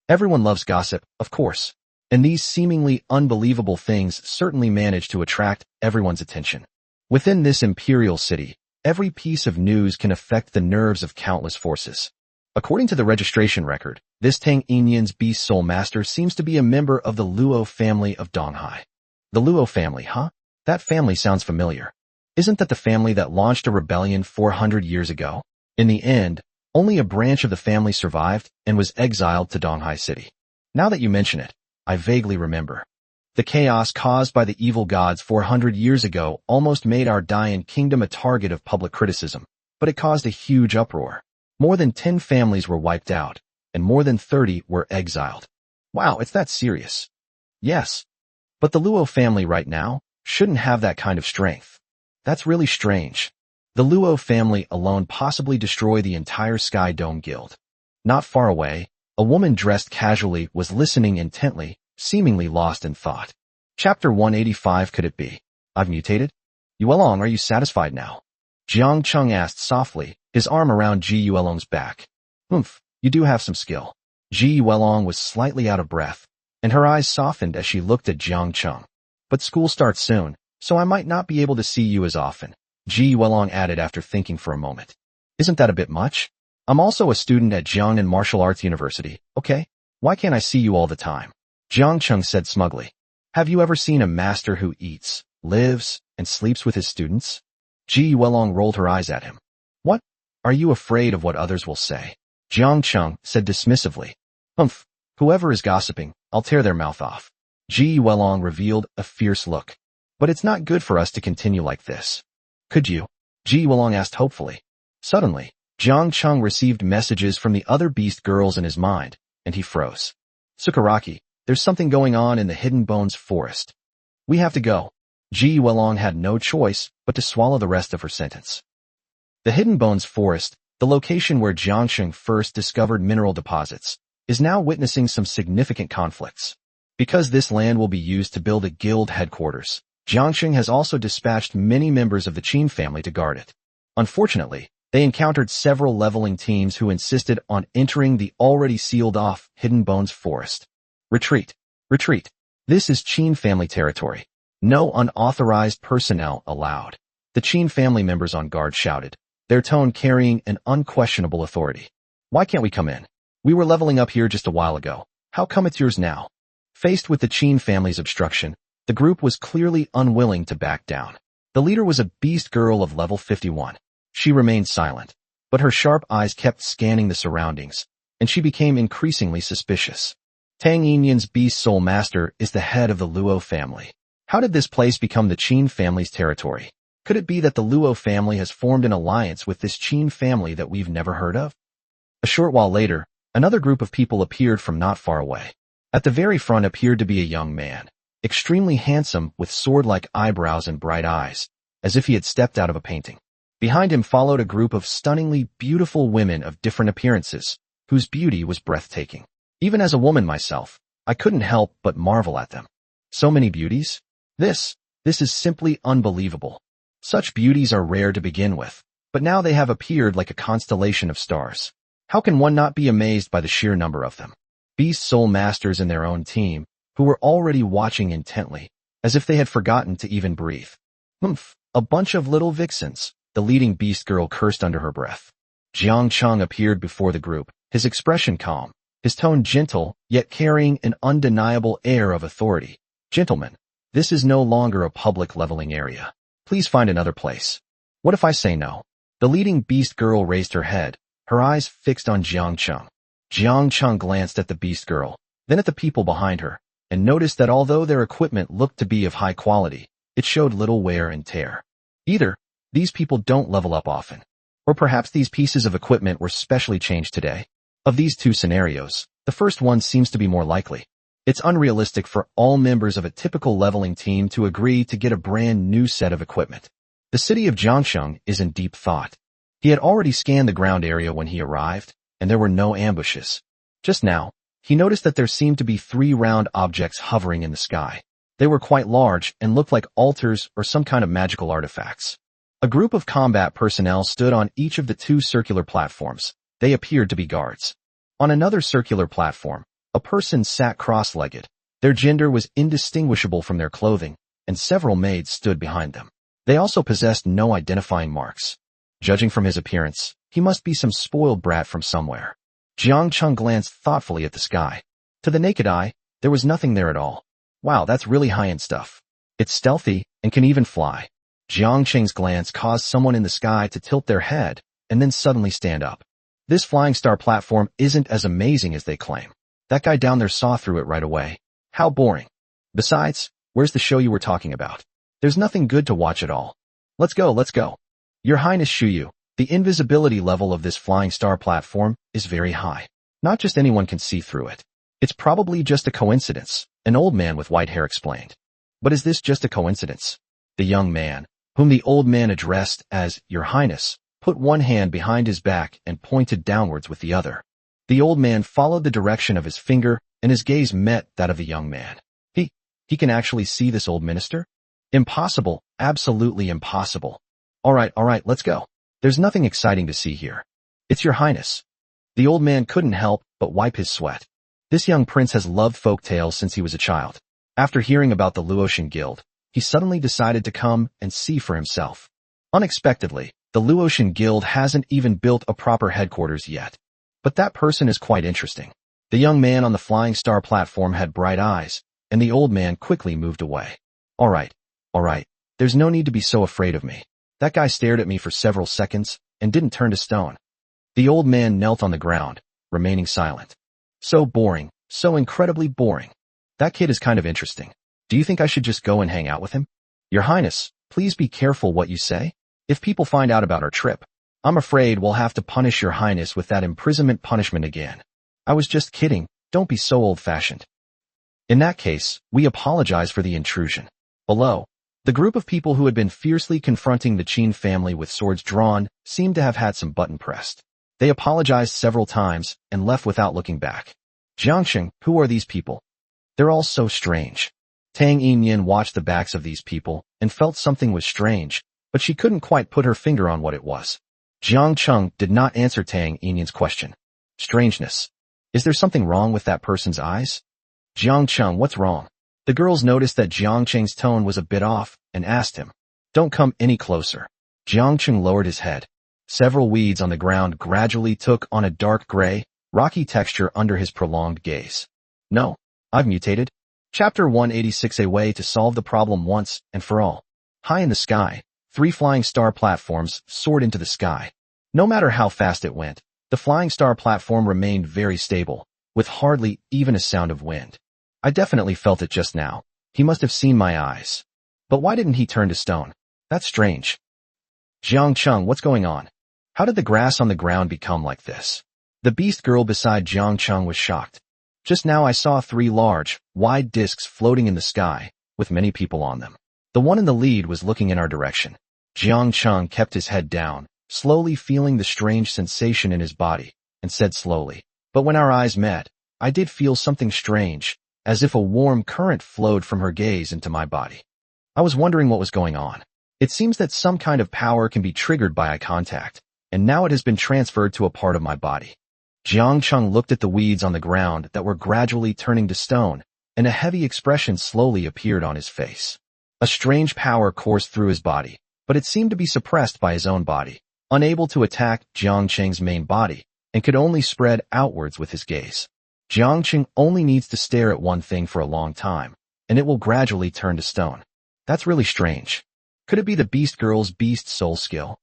Everyone loves gossip, of course, and these seemingly unbelievable things certainly manage to attract everyone's attention. Within this imperial city, every piece of news can affect the nerves of countless forces. According to the registration record, this Tang Yinyan's beast soul master seems to be a member of the Luo family of Donghai. The Luo family, huh? That family sounds familiar. Isn't that the family that launched a rebellion 400 years ago? In the end, only a branch of the family survived and was exiled to Donghai City. Now that you mention it, I vaguely remember. The chaos caused by the evil gods 400 years ago almost made our Dayan Kingdom a target of public criticism, but it caused a huge uproar. More than 10 families were wiped out, and more than 30 were exiled. Wow, it's that serious. Yes. But the Luo family right now shouldn't have that kind of strength. That's really strange. The Luo family alone possibly destroy the entire Sky Dome Guild. Not far away, a woman dressed casually was listening intently, seemingly lost in thought. Chapter 185. Could it be? I've mutated? Yuelong, are you satisfied now? Jiangqing asked softly, his arm around Ji Yuelong's back. You do have some skill. Ji Yuelong was slightly out of breath, and her eyes softened as she looked at Jiangqing. But school starts soon, so I might not be able to see you as often, Ji Yuelong added after thinking for a moment. Isn't that a bit much? I'm also a student at Jiangnan Martial Arts University, okay? Why can't I see you all the time? Jiang Cheng said smugly. Have you ever seen a master who eats, lives, and sleeps with his students? Ji Welong rolled her eyes at him. What? Are you afraid of what others will say? Jiang Cheng said dismissively. Humph, whoever is gossiping, I'll tear their mouth off. Ji Welong revealed a fierce look. But it's not good for us to continue like this. Could you? Ji Welong asked hopefully. Suddenly, Jiang Cheng received messages from the other beast girls in his mind, and he froze. Sakuraki, there's something going on in the Hidden Bones forest. We have to go. Ji Welong had no choice but to swallow the rest of her sentence. The Hidden Bones forest, the location where Jiangsheng first discovered mineral deposits, is now witnessing some significant conflicts. Because this land will be used to build a guild headquarters, Jiangsheng has also dispatched many members of the Qin family to guard it. Unfortunately, they encountered several leveling teams who insisted on entering the already sealed-off Hidden Bones forest. Retreat. Retreat. This is Qin family territory. No unauthorized personnel allowed. The Qin family members on guard shouted, their tone carrying an unquestionable authority. Why can't we come in? We were leveling up here just a while ago. How come it's yours now? Faced with the Qin family's obstruction, the group was clearly unwilling to back down. The leader was a beast girl of level 51. She remained silent, but her sharp eyes kept scanning the surroundings, and she became increasingly suspicious. Tang Yinyan's beast soul master is the head of the Luo family. How did this place become the Qin family's territory? Could it be that the Luo family has formed an alliance with this Qin family that we've never heard of? A short while later, another group of people appeared from not far away. At the very front appeared to be a young man, extremely handsome with sword-like eyebrows and bright eyes, as if he had stepped out of a painting. Behind him followed a group of stunningly beautiful women of different appearances, whose beauty was breathtaking. Even as a woman myself, I couldn't help but marvel at them. So many beauties? This is simply unbelievable. Such beauties are rare to begin with, but now they have appeared like a constellation of stars. How can one not be amazed by the sheer number of them? Beast soul masters in their own team, who were already watching intently, as if they had forgotten to even breathe. Humph, a bunch of little vixens, the leading beast girl cursed under her breath. Jiang Cheng appeared before the group, his expression calm, his tone gentle, yet carrying an undeniable air of authority. Gentlemen, this is no longer a public leveling area. Please find another place. What if I say no? The leading beast girl raised her head, her eyes fixed on Jiang Cheng. Jiang Cheng glanced at the beast girl, then at the people behind her, and noticed that although their equipment looked to be of high quality, it showed little wear and tear. Either these people don't level up often, or perhaps these pieces of equipment were specially changed today. Of these two scenarios, the first one seems to be more likely. It's unrealistic for all members of a typical leveling team to agree to get a brand new set of equipment. The city of Jiangsheng is in deep thought. He had already scanned the ground area when he arrived, and there were no ambushes. Just now, he noticed that there seemed to be 3 round objects hovering in the sky. They were quite large and looked like altars or some kind of magical artifacts. A group of combat personnel stood on each of the 2 circular platforms. They appeared to be guards. On another circular platform, a person sat cross-legged. Their gender was indistinguishable from their clothing, and several maids stood behind them. They also possessed no identifying marks. Judging from his appearance, he must be some spoiled brat from somewhere. Jiang Cheng glanced thoughtfully at the sky. To the naked eye, there was nothing there at all. Wow, that's really high-end stuff. It's stealthy and can even fly. Jiang Cheng's glance caused someone in the sky to tilt their head and then suddenly stand up. This flying star platform isn't as amazing as they claim. That guy down there saw through it right away. How boring. Besides, where's the show you were talking about? There's nothing good to watch at all. Let's go, let's go. Your Highness Shuyu, the invisibility level of this flying star platform is very high. Not just anyone can see through it. It's probably just a coincidence, an old man with white hair explained. But is this just a coincidence? The young man, whom the old man addressed as Your Highness, put one hand behind his back and pointed downwards with the other. The old man followed the direction of his finger, and his gaze met that of the young man. He can actually see this old minister? Impossible, absolutely impossible. All right, let's go. There's nothing exciting to see here. It's Your Highness. The old man couldn't help but wipe his sweat. This young prince has loved folk tales since he was a child. After hearing about the Luotian Guild, he suddenly decided to come and see for himself. Unexpectedly, The Luotian Guild hasn't even built a proper headquarters yet. But that person is quite interesting. The young man on the Flying Star platform had bright eyes, and the old man quickly moved away. All right. There's no need to be so afraid of me. That guy stared at me for several seconds and didn't turn to stone. The old man knelt on the ground, remaining silent. So boring, so incredibly boring. That kid is kind of interesting. Do you think I should just go and hang out with him? Your Highness, please be careful what you say. If people find out about our trip, I'm afraid we'll have to punish Your Highness with that imprisonment punishment again. I was just kidding, don't be so old-fashioned. In that case, we apologize for the intrusion. Below, the group of people who had been fiercely confronting the Qin family with swords drawn seemed to have had some button pressed. They apologized several times and left without looking back. Jiangxing, who are these people? They're all so strange. Tang Yinyan watched the backs of these people and felt something was strange, but she couldn't quite put her finger on what it was. Jiang Cheng did not answer Tang Yinyan's question. Strangeness. Is there something wrong with that person's eyes? Jiang Cheng, what's wrong? The girls noticed that Jiang Cheng's tone was a bit off and asked him. Don't come any closer. Jiang Cheng lowered his head. Several weeds on the ground gradually took on a dark gray, rocky texture under his prolonged gaze. No, I've mutated. Chapter 186, a way to solve the problem once and for all. High in the sky, 3 flying star platforms soared into the sky. No matter how fast it went, the flying star platform remained very stable, with hardly even a sound of wind. I definitely felt it just now. He must have seen my eyes. But why didn't he turn to stone? That's strange. Jiang Cheng, what's going on? How did the grass on the ground become like this? The beast girl beside Jiang Cheng was shocked. Just now I saw 3 large, wide discs floating in the sky, with many people on them. The one in the lead was looking in our direction. Jiang Cheng kept his head down, slowly feeling the strange sensation in his body, and said slowly, but when our eyes met, I did feel something strange, as if a warm current flowed from her gaze into my body. I was wondering what was going on. It seems that some kind of power can be triggered by eye contact, and now it has been transferred to a part of my body. Jiang Cheng looked at the weeds on the ground that were gradually turning to stone, and a heavy expression slowly appeared on his face. A strange power coursed through his body, but it seemed to be suppressed by his own body, unable to attack Jiang Cheng's main body, and could only spread outwards with his gaze. Jiang Cheng only needs to stare at one thing for a long time, and it will gradually turn to stone. That's really strange. Could it be the beast girl's beast soul skill?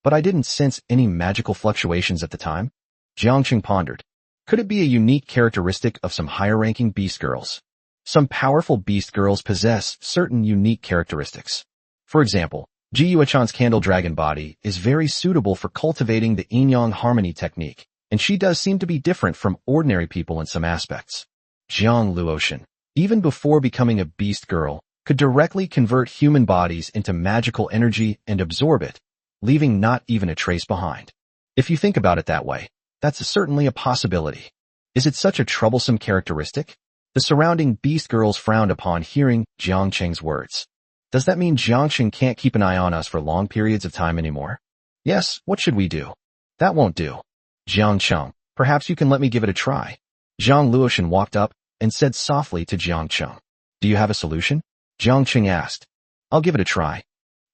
But I didn't sense any magical fluctuations at the time. Jiang Cheng pondered. Could it be a unique characteristic of some higher-ranking beast girls? Some powerful beast girls possess certain unique characteristics. For example, Ji Yuechan's candle dragon body is very suitable for cultivating the yin-yang harmony technique, and she does seem to be different from ordinary people in some aspects. Jiang Luotian, even before becoming a beast girl, could directly convert human bodies into magical energy and absorb it, leaving not even a trace behind. If you think about it that way, that's certainly a possibility. Is it such a troublesome characteristic? The surrounding beast girls frowned upon hearing Jiang Cheng's words. Does that mean Jiang Cheng can't keep an eye on us for long periods of time anymore? Yes, what should we do? That won't do. Jiang Cheng, perhaps you can let me give it a try. Jiang Luotian walked up and said softly to Jiang Cheng. Do you have a solution? Jiang Cheng asked. I'll give it a try.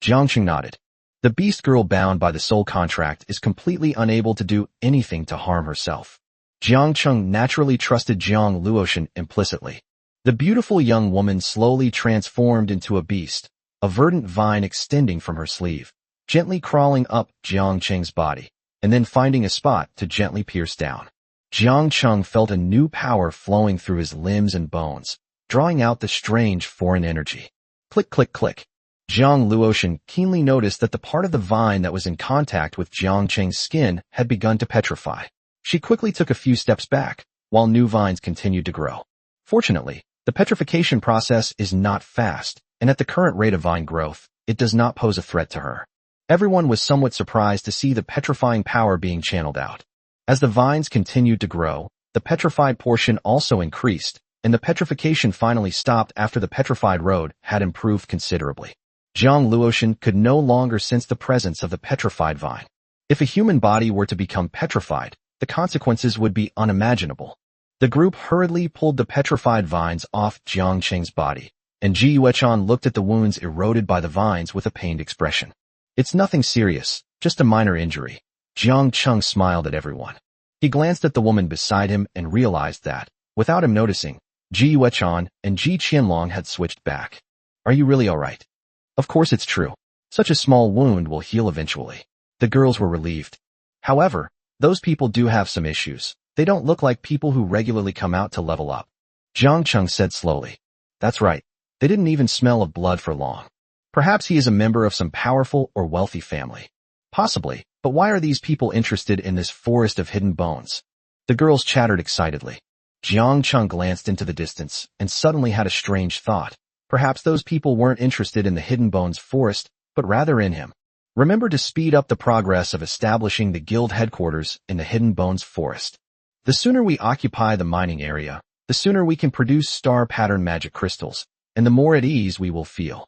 Jiang Cheng nodded. The beast girl bound by the soul contract is completely unable to do anything to harm herself. Jiang Cheng naturally trusted Jiang Luotian implicitly. The beautiful young woman slowly transformed into a beast, a verdant vine extending from her sleeve, gently crawling up Jiang Cheng's body, and then finding a spot to gently pierce down. Jiang Cheng felt a new power flowing through his limbs and bones, drawing out the strange foreign energy. Click, click, click. Jiang Luotian keenly noticed that the part of the vine that was in contact with Jiang Cheng's skin had begun to petrify. She quickly took a few steps back, while new vines continued to grow. Fortunately, the petrification process is not fast, and at the current rate of vine growth, it does not pose a threat to her. Everyone was somewhat surprised to see the petrifying power being channeled out. As the vines continued to grow, the petrified portion also increased, and the petrification finally stopped after the petrified road had improved considerably. Jiang Luotian could no longer sense the presence of the petrified vine. If a human body were to become petrified, the consequences would be unimaginable. The group hurriedly pulled the petrified vines off Jiang Cheng's body, and Ji Yuechan looked at the wounds eroded by the vines with a pained expression. It's nothing serious, Just a minor injury. Jiang Chung smiled at everyone. He glanced at the woman beside him and realized that, without him noticing, Ji Yuechan and Ji Qianlong had switched back. Are you really alright? Of course it's true. Such a small wound will heal eventually. The girls were relieved. However, those people do have some issues. They don't look like people who regularly come out to level up. Jiang Chung said slowly. That's right. They didn't even smell of blood for long. Perhaps he is a member of some powerful or wealthy family. Possibly, but why are these people interested in this forest of hidden bones? The girls chattered excitedly. Jiang Chung glanced into the distance and suddenly had a strange thought. Perhaps those people weren't interested in the hidden bones forest, but rather in him. Remember to speed up the progress of establishing the guild headquarters in the hidden bones forest. The sooner we occupy the mining area, the sooner we can produce star pattern magic crystals, and the more at ease we will feel.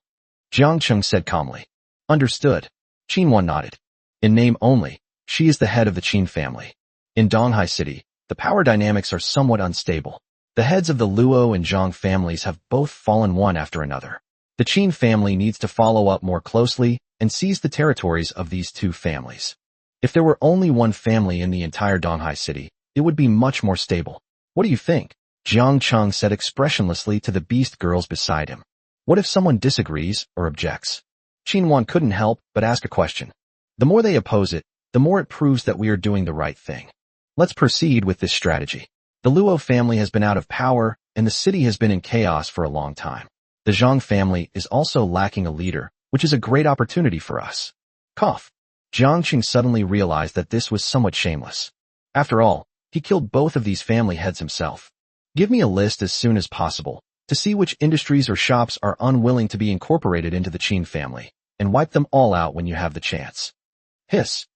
Jiang Chung said calmly. Understood. Qin nodded. In name only, she is the head of the Qin family. In Donghai City, the power dynamics are somewhat unstable. The heads of the Luo and Zhang families have both fallen one after another. The Qin family needs to follow up more closely and seize the territories of these two families. If there were only one family in the entire Donghai City, it would be much more stable. What do you think? Jiang Chung said expressionlessly to the beast girls beside him. What if someone disagrees or objects? Qin couldn't help but ask a question. The more they oppose it, the more it proves that we are doing the right thing. Let's proceed with this strategy. The Luo family has been out of power, and the city has been in chaos for a long time. The Zhang family is also lacking a leader, which is a great opportunity for us. Cough. Jiang Qing suddenly realized that this was somewhat shameless. After all, he killed both of these family heads himself. Give me a list as soon as possible, to see which industries or shops are unwilling to be incorporated into the Qin family, and wipe them all out when you have the chance. Hiss.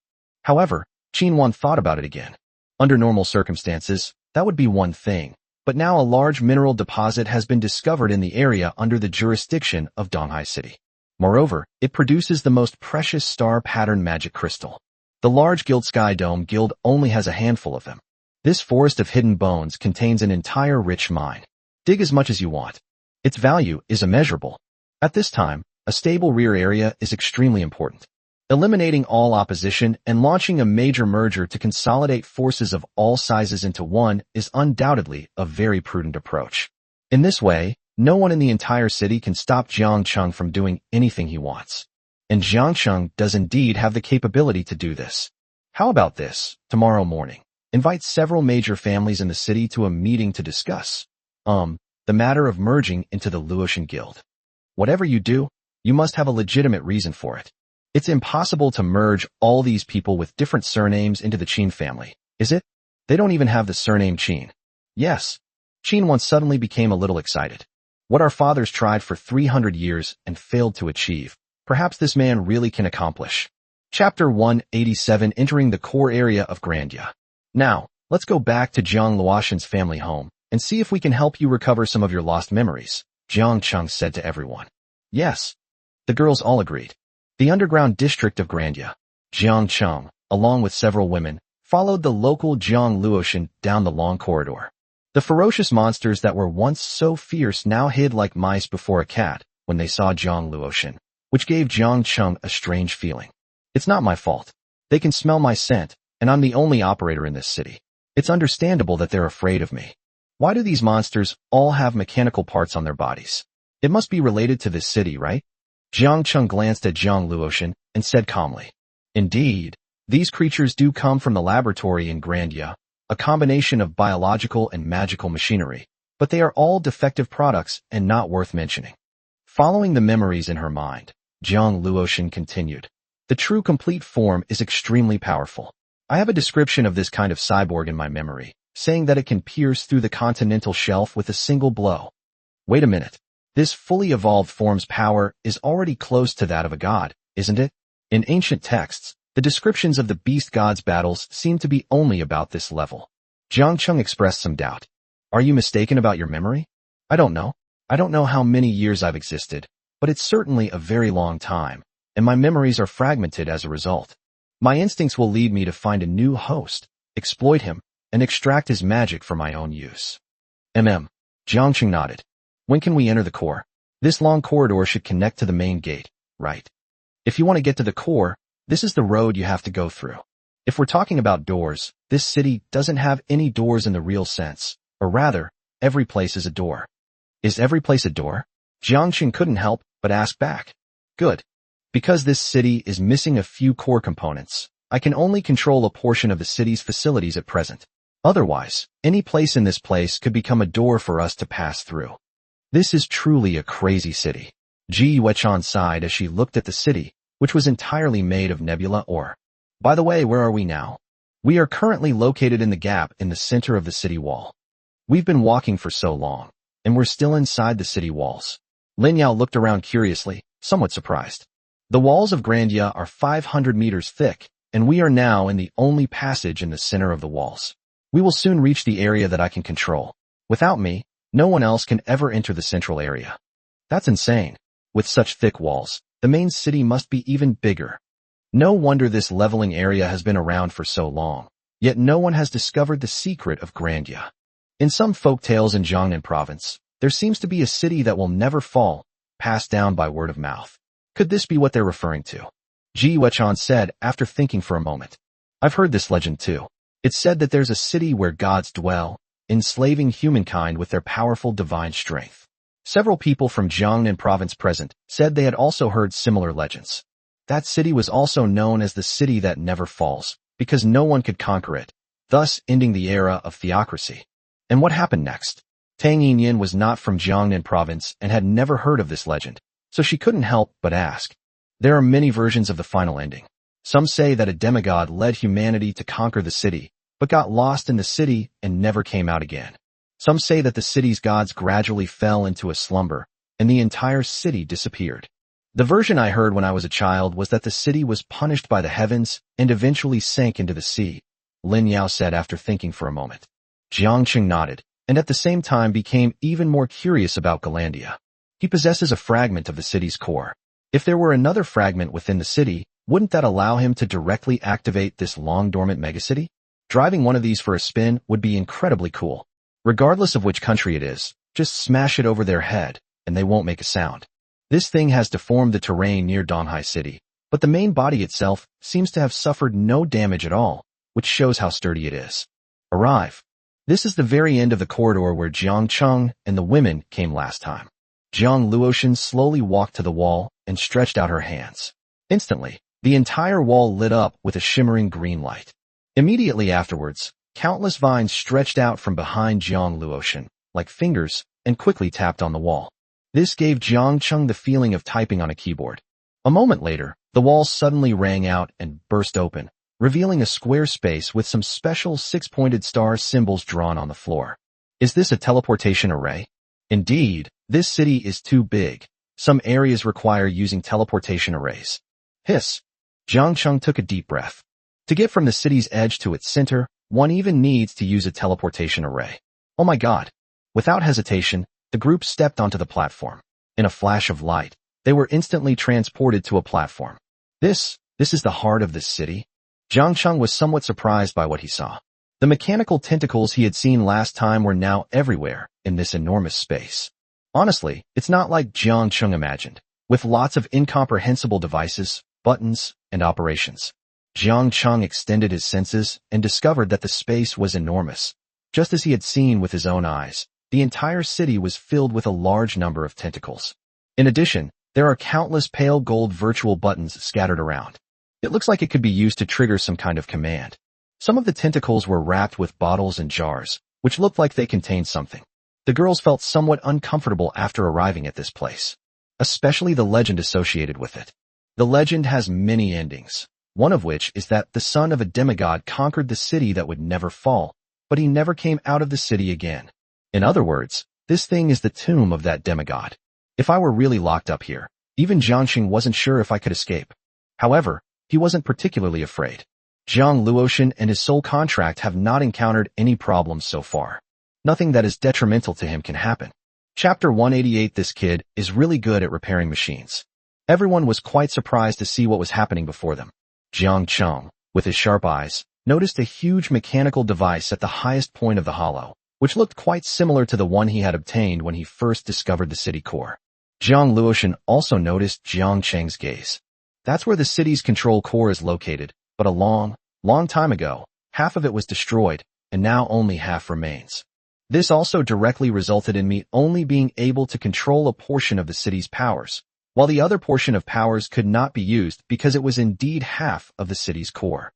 However, Qin thought about it again. Under normal circumstances, that would be one thing, but now a large mineral deposit has been discovered in the area under the jurisdiction of Donghai City. Moreover, it produces the most precious star pattern magic crystal. The large guild Sky Dome Guild only has a handful of them. This forest of hidden bones contains an entire rich mine. Dig as much as you want. Its value is immeasurable. At this time, a stable rear area is extremely important. Eliminating all opposition and launching a major merger to consolidate forces of all sizes into one is undoubtedly a very prudent approach. In this way, no one in the entire city can stop Jiang Chung from doing anything he wants. And Jiang Chung does indeed have the capability to do this. How about this, tomorrow morning? Invite several major families in the city to a meeting to discuss, the matter of merging into the Luotian Guild. Whatever you do, you must have a legitimate reason for it. It's impossible to merge all these people with different surnames into the Qin family, is it? They don't even have the surname Qin. Yes. Qin suddenly became a little excited. What our fathers tried for 300 years and failed to achieve, perhaps this man really can accomplish. Chapter 187 Entering the Core Area of Grandia. Now, let's go back to Jiang Luoshan's family home and see if we can help you recover some of your lost memories, Jiang Chung said to everyone. Yes. The girls all agreed. The underground district of Grandia. Jiang Chung, along with several women, followed the local Jiang Luoshan down the long corridor. The ferocious monsters that were once so fierce now hid like mice before a cat when they saw Jiang Luoshan, which gave Jiang Chung a strange feeling. It's not my fault. They can smell my scent, and I'm the only operator in this city. It's understandable that they're afraid of me. Why do these monsters all have mechanical parts on their bodies? It must be related to this city, right? Jiang Chung glanced at Jiang Luoshan and said calmly, Indeed, these creatures do come from the laboratory in Grandia, a combination of biological and magical machinery, but they are all defective products and not worth mentioning. Following the memories in her mind, Jiang Luoshan continued, The true complete form is extremely powerful. I have a description of this kind of cyborg in my memory, saying that it can pierce through the continental shelf with a single blow. Wait a minute. This fully evolved form's power is already close to that of a god, isn't it? In ancient texts, the descriptions of the beast god's battles seem to be only about this level. Jiang Chung expressed some doubt. Are you mistaken about your memory? I don't know. I don't know how many years I've existed, but it's certainly a very long time, and my memories are fragmented as a result. My instincts will lead me to find a new host, exploit him, and extract his magic for my own use. Jiang Chung nodded. When can we enter the core? This long corridor should connect to the main gate, right? If you want to get to the core, This is the road you have to go through. If we're talking about doors, this city doesn't have any doors in the real sense, or rather, every place is a door. Is every place a door? Jiangqing couldn't help but ask back. Good. Because this city is missing a few core components, I can only control a portion of the city's facilities at present. Otherwise, any place in this place could become a door for us to pass through. This is truly a crazy city. Ji Yuechan sighed as she looked at the city, which was entirely made of nebula ore. By the way, where are we now? We are currently located in the gap in the center of the city wall. We've been walking for so long, and we're still inside the city walls. Lin Yao looked around curiously, somewhat surprised. The walls of Grandia are 500 meters thick, and we are now in the only passage in the center of the walls. We will soon reach the area that I can control. Without me, no one else can ever enter the central area. That's insane. With such thick walls, the main city must be even bigger. No wonder this leveling area has been around for so long, yet no one has discovered the secret of Grandia. In some folk tales in Jiangnan province, there seems to be a city that will never fall, passed down by word of mouth. Could this be what they're referring to? Ji Yuechan said after thinking for a moment. I've heard this legend too. It's said that there's a city where gods dwell, enslaving humankind with their powerful divine strength. Several people from Jiangnan province present said they had also heard similar legends. That city was also known as the city that never falls, because no one could conquer it, thus ending the era of theocracy. And what happened next? Tang Yinyan was not from Jiangnan province and had never heard of this legend, so she couldn't help but ask. There are many versions of the final ending. Some say that a demigod led humanity to conquer the city, but got lost in the city and never came out again. Some say that the city's gods gradually fell into a slumber, and the entire city disappeared. The version I heard when I was a child was that the city was punished by the heavens and eventually sank into the sea, Lin Yao said after thinking for a moment. Jiangqing nodded, and at the same time became even more curious about Galandia. He possesses a fragment of the city's core. If there were another fragment within the city, wouldn't that allow him to directly activate this long-dormant megacity? Driving one of these for a spin would be incredibly cool. Regardless of which country it is, just smash it over their head, and they won't make a sound. This thing has deformed the terrain near Donghai City, but the main body itself seems to have suffered no damage at all, which shows how sturdy it is. Arrive. This is the very end of the corridor where Jiang Cheng and the women came last time. Jiang Luotian slowly walked to the wall and stretched out her hands. Instantly, the entire wall lit up with a shimmering green light. Immediately afterwards, countless vines stretched out from behind Jiang Luotian, like fingers, and quickly tapped on the wall. This gave Jiang Cheng the feeling of typing on a keyboard. A moment later, the wall suddenly rang out and burst open, revealing a square space with some special six-pointed star symbols drawn on the floor. Is this a teleportation array? Indeed, this city is too big. Some areas require using teleportation arrays. Hiss. Jiang Cheng took a deep breath. To get from the city's edge to its center, one even needs to use a teleportation array. Oh my god. Without hesitation, the group stepped onto the platform. In a flash of light, they were instantly transported to a platform. This is the heart of this city? Jiang Cheng was somewhat surprised by what he saw. The mechanical tentacles he had seen last time were now everywhere in this enormous space. Honestly, it's not like Jiang Cheng imagined, with lots of incomprehensible devices, buttons, and operations. Jiang Cheng extended his senses and discovered that the space was enormous. Just as he had seen with his own eyes, the entire city was filled with a large number of tentacles. In addition, there are countless pale gold virtual buttons scattered around. It looks like it could be used to trigger some kind of command. Some of the tentacles were wrapped with bottles and jars, which looked like they contained something. The girls felt somewhat uncomfortable after arriving at this place, especially the legend associated with it. The legend has many endings, one of which is that the son of a demigod conquered the city that would never fall, but he never came out of the city again. In other words, this thing is the tomb of that demigod. If I were really locked up here, even Jiangxing wasn't sure if I could escape. However, he wasn't particularly afraid. Jiang Luotian and his soul contract have not encountered any problems so far. Nothing that is detrimental to him can happen. Chapter 188. This kid is really good at repairing machines. Everyone was quite surprised to see what was happening before them. Jiang Cheng, with his sharp eyes, noticed a huge mechanical device at the highest point of the hollow, which looked quite similar to the one he had obtained when he first discovered the city core. Jiang Luotian also noticed Jiang Cheng's gaze. That's where the city's control core is located, but a long, long time ago, half of it was destroyed, and now only half remains. This also directly resulted in me only being able to control a portion of the city's powers, while the other portion of powers could not be used because it was indeed half of the city's core.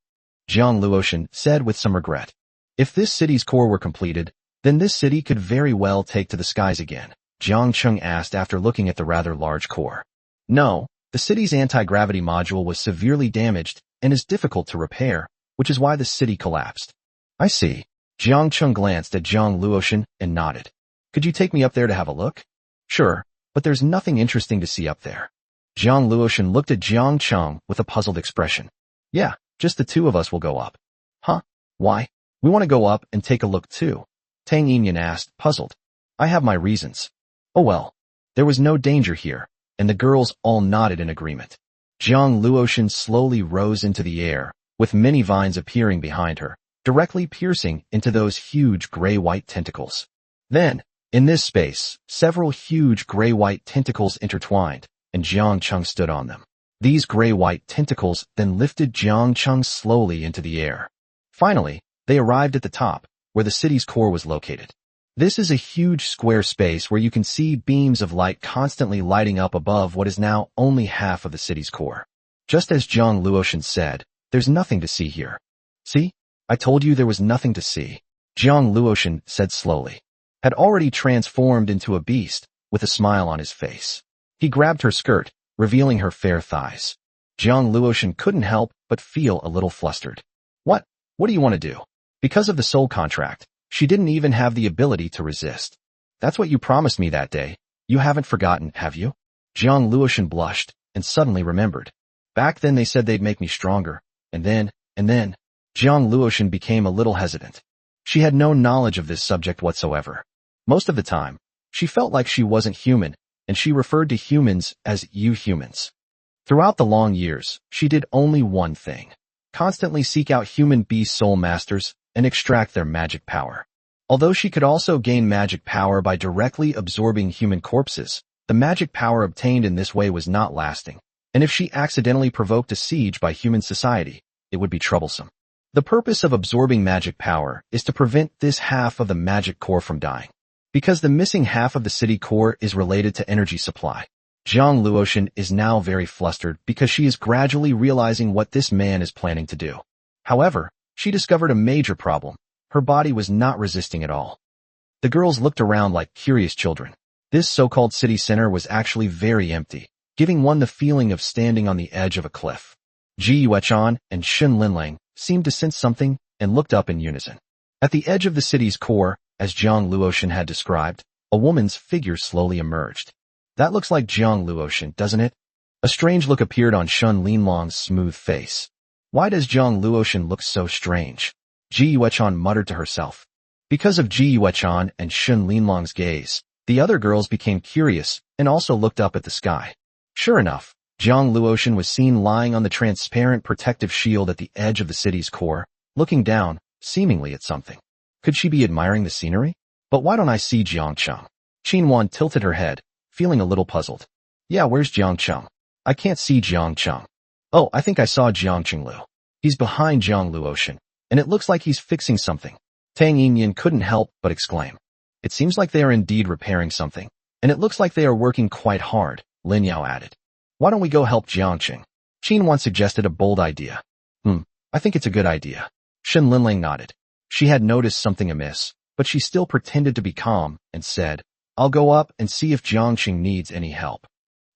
Jiang Luotian said with some regret. If this city's core were completed, then this city could very well take to the skies again, Jiang Cheng asked after looking at the rather large core. No, the city's anti-gravity module was severely damaged and is difficult to repair, which is why the city collapsed. I see. Jiang Cheng glanced at Jiang Luotian and nodded. Could you take me up there to have a look? Sure, but there's nothing interesting to see up there. Jiang Luotian looked at Jiang Cheng with a puzzled expression. Yeah, just the two of us will go up. Huh? Why? We want to go up and take a look too. Tang Yinyan asked, puzzled. I have my reasons. Oh well. There was no danger here, and the girls all nodded in agreement. Jiang Luotian slowly rose into the air, with many vines appearing behind her, directly piercing into those huge gray-white tentacles. Then, in this space, several huge gray-white tentacles intertwined, and Jiang Cheng stood on them. These gray-white tentacles then lifted Jiang Cheng slowly into the air. Finally, they arrived at the top, where the city's core was located. This is a huge square space where you can see beams of light constantly lighting up above what is now only half of the city's core. Just as Jiang Luotian said, there's nothing to see here. See? I told you there was nothing to see. Jiang Luotian said slowly. Had already transformed into a beast, with a smile on his face. He grabbed her skirt, revealing her fair thighs. Jiang Luotian couldn't help but feel a little flustered. What? What do you want to do? Because of the soul contract, she didn't even have the ability to resist. That's what you promised me that day. You haven't forgotten, have you? Jiang Luotian blushed, and suddenly remembered. Back then they said they'd make me stronger, and then, Jiang Luotian became a little hesitant. She had no knowledge of this subject whatsoever. Most of the time, she felt like she wasn't human, and she referred to humans as you humans. Throughout the long years, she did only one thing. Constantly seek out human beast soul masters and extract their magic power. Although she could also gain magic power by directly absorbing human corpses, the magic power obtained in this way was not lasting, and if she accidentally provoked a siege by human society, it would be troublesome. The purpose of absorbing magic power is to prevent this half of the magic core from dying. Because the missing half of the city core is related to energy supply. Jiang Luotian is now very flustered because she is gradually realizing what this man is planning to do. However, she discovered a major problem. Her body was not resisting at all. The girls looked around like curious children. This so-called city center was actually very empty, giving one the feeling of standing on the edge of a cliff. Ji Yuechan and Shun Linlang seemed to sense something and looked up in unison. At the edge of the city's core, as Jiang Luotian had described, a woman's figure slowly emerged. That looks like Jiang Luotian, doesn't it? A strange look appeared on Shun Linlong's smooth face. Why does Jiang Luotian look so strange? Ji Yuechan muttered to herself. Because of Ji Yuechan and Shun Linlong's gaze, the other girls became curious and also looked up at the sky. Sure enough, Jiang Luotian was seen lying on the transparent protective shield at the edge of the city's core, looking down, seemingly at something. Could she be admiring the scenery? But why don't I see Jiang Cheng? Qinwan tilted her head, feeling a little puzzled. Yeah, where's Jiang Cheng? I can't see Jiang Cheng. Oh, I think I saw Jiang Chenglu. He's behind Jiang Luotian, and it looks like he's fixing something. Tang Yinyan couldn't help but exclaim. It seems like they are indeed repairing something, and it looks like they are working quite hard, Lin Yao added. Why don't we go help Jiang Cheng? Qinwan suggested a bold idea. I think it's a good idea. Shen Linlang nodded. She had noticed something amiss, but she still pretended to be calm and said, I'll go up and see if Jiang Cheng needs any help.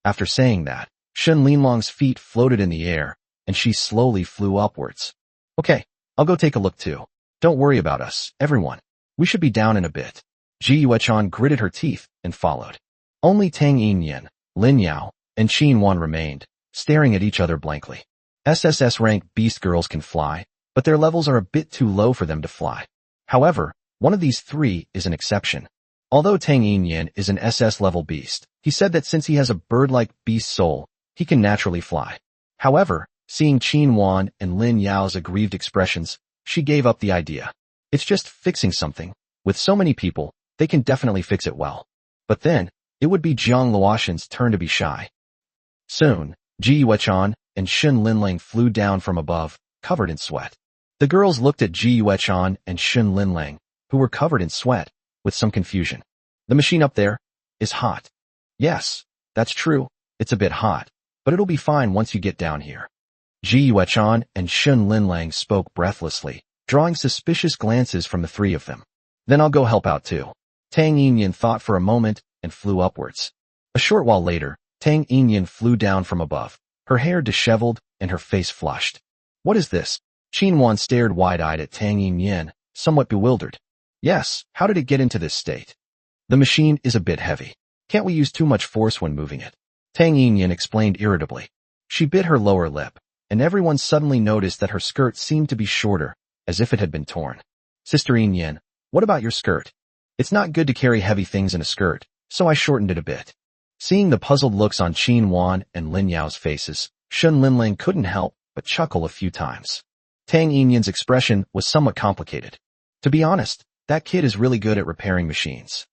After saying that, Shen Linlong's feet floated in the air, and she slowly flew upwards. Okay, I'll go take a look too. Don't worry about us, everyone. We should be down in a bit. Ji Yuechan gritted her teeth and followed. Only Tang Yinyan, Lin Yao, and Qin Wan remained, staring at each other blankly. SSS-Rank beast girls can fly, but their levels are a bit too low for them to fly. However, one of these three is an exception. Although Tang Yinyan is an SS-level beast, he said that since he has a bird-like beast soul, he can naturally fly. However, seeing Qin Wan and Lin Yao's aggrieved expressions, she gave up the idea. It's just fixing something. With so many people, they can definitely fix it well. But then, it would be Jiang Luotian's turn to be shy. Soon, Ji Yuechan and Shun Linlang flew down from above, covered in sweat. The girls looked at Ji Yuechan and Shun Linlang, who were covered in sweat, with some confusion. The machine up there is hot. Yes, that's true. It's a bit hot, but it'll be fine once you get down here. Ji Yuechan and Shun Linlang spoke breathlessly, drawing suspicious glances from the three of them. Then I'll go help out too. Tang Yinyan thought for a moment and flew upwards. A short while later, Tang Yinyan flew down from above, her hair disheveled and her face flushed. What is this? Qinwan stared wide-eyed at Tang Yinyan, somewhat bewildered. Yes, how did it get into this state? The machine is a bit heavy. Can't we use too much force when moving it? Tang Yinyan explained irritably. She bit her lower lip, and everyone suddenly noticed that her skirt seemed to be shorter, as if it had been torn. Sister Yinyan, what about your skirt? It's not good to carry heavy things in a skirt, so I shortened it a bit. Seeing the puzzled looks on Qin Wan and Lin Yao's faces, Shun Linlang couldn't help but chuckle a few times. Tang Yinyan's expression was somewhat complicated. To be honest, that kid is really good at repairing machines.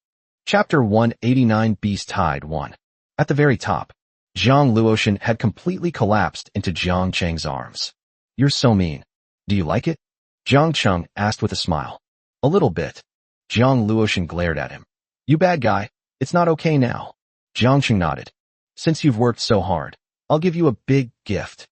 Chapter 189 Beast Tide 1. At the very top, Jiang Luotian had completely collapsed into Jiang Cheng's arms. You're so mean. Do you like it? Jiang Cheng asked with a smile. A little bit. Jiang Luotian glared at him. You bad guy, it's not okay now. Jiang Cheng nodded. Since you've worked so hard, I'll give you a big gift.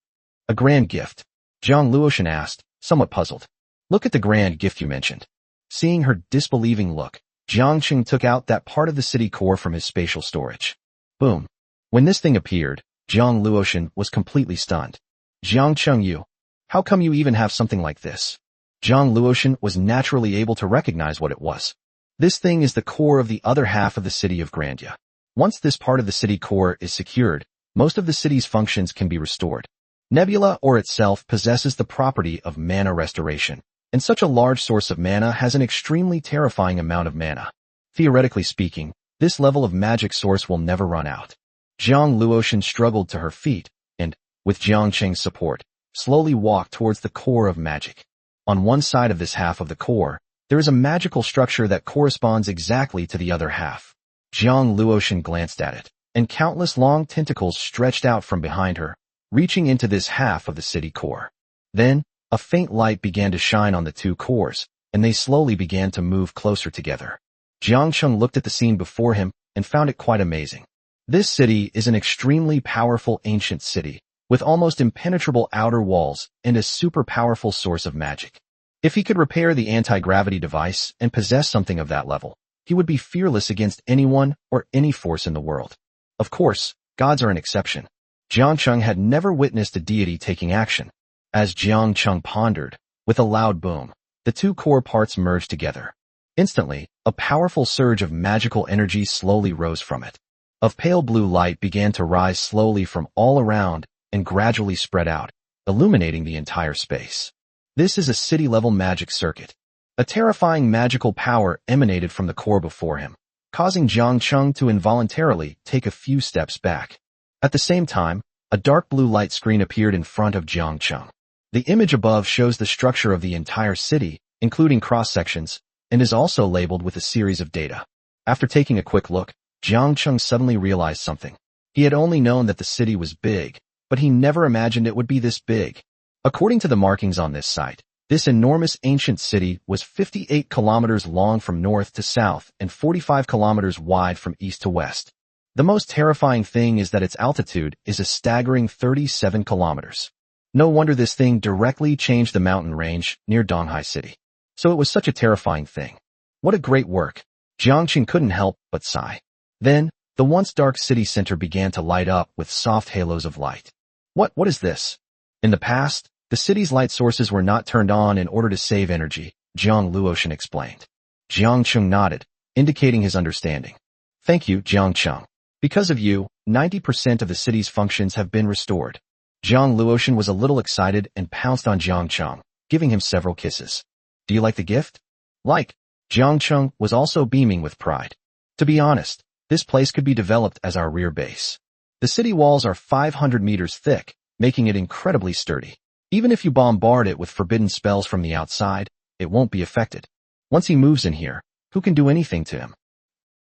A grand gift? Jiang Luotian asked, somewhat puzzled. Look at the grand gift you mentioned. Seeing her disbelieving look, Jiang Cheng took out that part of the city core from his spatial storage. Boom. When this thing appeared, Jiang Luotian was completely stunned. Jiang Cheng, you. How come you even have something like this? Jiang Luotian was naturally able to recognize what it was. This thing is the core of the other half of the city of Grandia. Once this part of the city core is secured, most of the city's functions can be restored. Nebula or itself possesses the property of mana restoration, and such a large source of mana has an extremely terrifying amount of mana. Theoretically speaking, this level of magic source will never run out. Jiang Luotian struggled to her feet, and, with Jiang Cheng's support, slowly walked towards the core of magic. On one side of this half of the core, there is a magical structure that corresponds exactly to the other half. Jiang Luotian glanced at it, and countless long tentacles stretched out from behind her, reaching into this half of the city core. Then, a faint light began to shine on the two cores, and they slowly began to move closer together. Jiang Cheng looked at the scene before him and found it quite amazing. This city is an extremely powerful ancient city, with almost impenetrable outer walls and a super powerful source of magic. If he could repair the anti-gravity device and possess something of that level, he would be fearless against anyone or any force in the world. Of course, gods are an exception. Jiang Cheng had never witnessed a deity taking action. As Jiang Cheng pondered, with a loud boom, the two core parts merged together. Instantly, a powerful surge of magical energy slowly rose from it. A pale blue light began to rise slowly from all around and gradually spread out, illuminating the entire space. This is a city-level magic circuit. A terrifying magical power emanated from the core before him, causing Jiang Cheng to involuntarily take a few steps back. At the same time, a dark blue light screen appeared in front of Jiang Cheng. The image above shows the structure of the entire city, including cross-sections, and is also labeled with a series of data. After taking a quick look, Jiang Cheng suddenly realized something. He had only known that the city was big, but he never imagined it would be this big. According to the markings on this site, this enormous ancient city was 58 kilometers long from north to south and 45 kilometers wide from east to west. The most terrifying thing is that its altitude is a staggering 37 kilometers. No wonder this thing directly changed the mountain range near Donghai City. So it was such a terrifying thing. What a great work. Jiang Cheng couldn't help but sigh. Then, the once dark city center began to light up with soft halos of light. What is this? In the past, the city's light sources were not turned on in order to save energy, Jiang Luotian explained. Jiang Cheng nodded, indicating his understanding. Thank you, Jiang Cheng. Because of you, 90% of the city's functions have been restored. Jiang Luotian was a little excited and pounced on Jiang Cheng, giving him several kisses. Do you like the gift? Like. Jiang Cheng was also beaming with pride. To be honest, this place could be developed as our rear base. The city walls are 500 meters thick, making it incredibly sturdy. Even if you bombard it with forbidden spells from the outside, it won't be affected. Once he moves in here, who can do anything to him?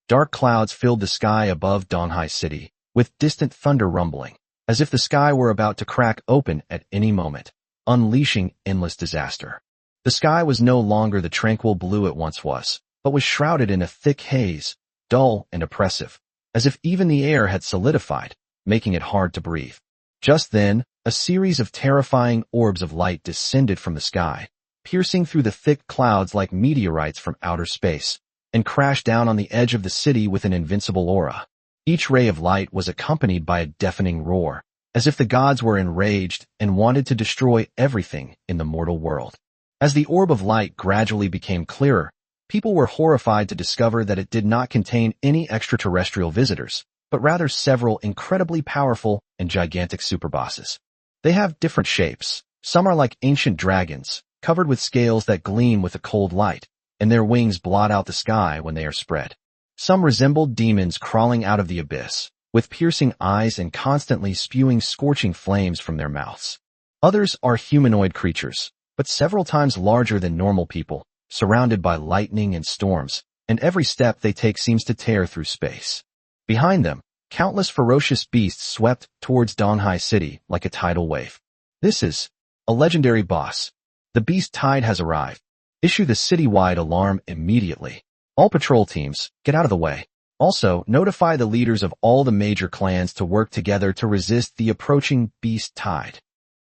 Dark clouds filled the sky above Donghai City, with distant thunder rumbling. as if the sky were about to crack open at any moment, unleashing endless disaster. The sky was no longer the tranquil blue it once was, but was shrouded in a thick haze, dull and oppressive, as if even the air had solidified, making it hard to breathe. Just then, a series of terrifying orbs of light descended from the sky, piercing through the thick clouds like meteorites from outer space, and crashed down on the edge of the city with an invincible aura. Each ray of light was accompanied by a deafening roar, as if the gods were enraged and wanted to destroy everything in the mortal world. As the orb of light gradually became clearer, people were horrified to discover that it did not contain any extraterrestrial visitors, but rather several incredibly powerful and gigantic superbosses. They have different shapes. Some are like ancient dragons, covered with scales that gleam with a cold light, and their wings blot out the sky when they are spread. Some resembled demons crawling out of the abyss, with piercing eyes and constantly spewing scorching flames from their mouths. Others are humanoid creatures, but several times larger than normal people, surrounded by lightning and storms, and every step they take seems to tear through space. Behind them, countless ferocious beasts swept towards Donghai City like a tidal wave. This is a legendary boss. The beast tide has arrived. Issue the citywide alarm immediately. All patrol teams, get out of the way. Also, notify the leaders of all the major clans to work together to resist the approaching beast tide.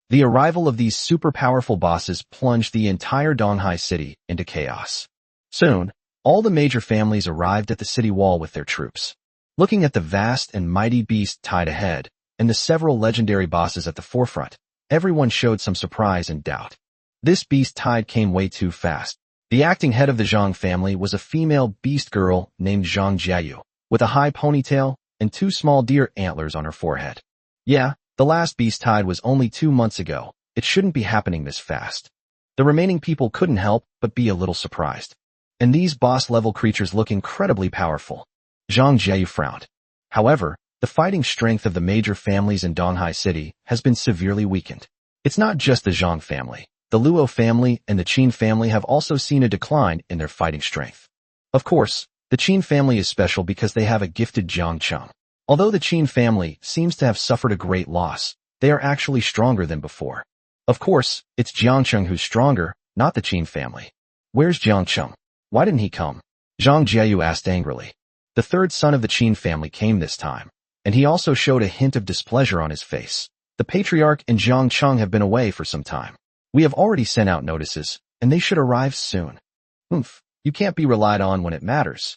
The arrival of these super powerful bosses plunged the entire Donghai City into chaos. Soon, all the major families arrived at the city wall with their troops. Looking at the vast and mighty beast tide ahead, and the several legendary bosses at the forefront, everyone showed some surprise and doubt. This beast tide came way too fast. The acting head of the Zhang family was a female beast girl named Zhang Jiayu, with a high ponytail and 2 small deer antlers on her forehead. Yeah, the last beast tide was only 2 months ago. It shouldn't be happening this fast. The remaining people couldn't help but be a little surprised. And these boss-level creatures look incredibly powerful. Zhang Jiayu frowned. However, the fighting strength of the major families in Donghai City has been severely weakened. It's not just the Zhang family. The Luo family and the Qin family have also seen a decline in their fighting strength. Of course, the Qin family is special because they have a gifted Jiang Cheng. Although the Qin family seems to have suffered a great loss, they are actually stronger than before. Of course, it's Jiang Cheng who's stronger, not the Qin family. Where's Jiang Cheng? Why didn't he come? Zhang Jiayu asked angrily. The third son of the Qin family came this time, and he also showed a hint of displeasure on his face. The patriarch and Jiang Cheng have been away for some time. We have already sent out notices, and they should arrive soon. Oomph, you can't be relied on when it matters.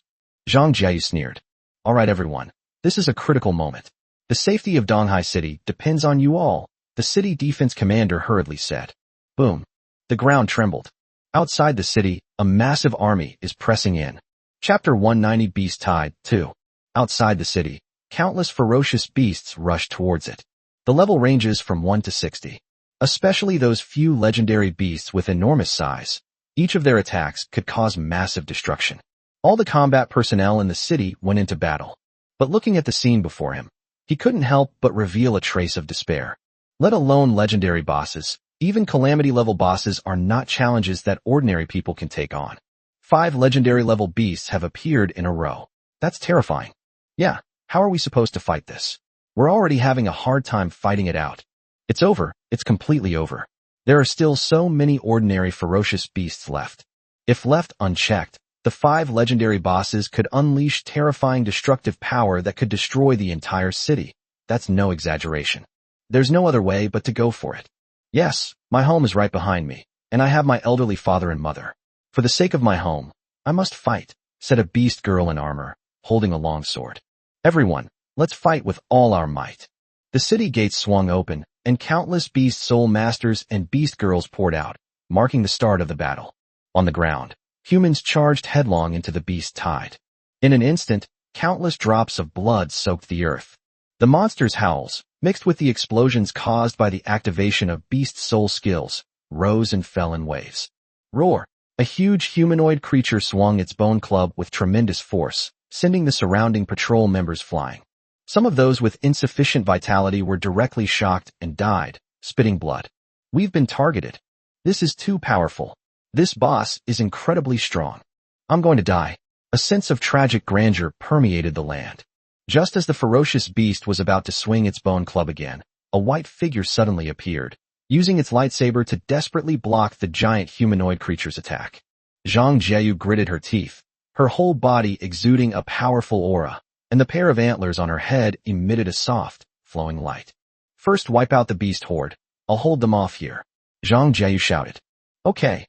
Zhang Jiayu sneered. All right, everyone. This is a critical moment. The safety of Donghai City depends on you all, the city defense commander hurriedly said. Boom. The ground trembled. Outside the city, a massive army is pressing in. Chapter 190 Beast Tide 2. Outside the city, countless ferocious beasts rush towards it. The level ranges from 1 to 60. Especially those few legendary beasts with enormous size. Each of their attacks could cause massive destruction. All the combat personnel in the city went into battle. But looking at the scene before him, he couldn't help but reveal a trace of despair. Let alone legendary bosses, even calamity-level bosses are not challenges that ordinary people can take on. 5 legendary-level beasts have appeared in a row. That's terrifying. Yeah, how are we supposed to fight this? We're already having a hard time fighting it out. It's over. It's completely over. There are still so many ordinary ferocious beasts left. If left unchecked, the 5 legendary bosses could unleash terrifying destructive power that could destroy the entire city. That's no exaggeration. There's no other way but to go for it. Yes, my home is right behind me, and I have my elderly father and mother. For the sake of my home, I must fight, said a beast girl in armor, holding a long sword. Everyone, let's fight with all our might. The city gates swung open, and countless beast soul masters and beast girls poured out, marking the start of the battle. On the ground, humans charged headlong into the beast tide. In an instant, countless drops of blood soaked the earth. The monsters' howls, mixed with the explosions caused by the activation of beast soul skills, rose and fell in waves. Roar! A huge humanoid creature swung its bone club with tremendous force, sending the surrounding patrol members flying. Some of those with insufficient vitality were directly shocked and died, spitting blood. We've been targeted. This is too powerful. This boss is incredibly strong. I'm going to die. A sense of tragic grandeur permeated the land. Just as the ferocious beast was about to swing its bone club again, a white figure suddenly appeared, using its lightsaber to desperately block the giant humanoid creature's attack. Zhang Jieyu gritted her teeth, her whole body exuding a powerful aura, and the pair of antlers on her head emitted a soft, flowing light. First wipe out the beast horde. I'll hold them off here. Zhang Jieyu shouted. Okay.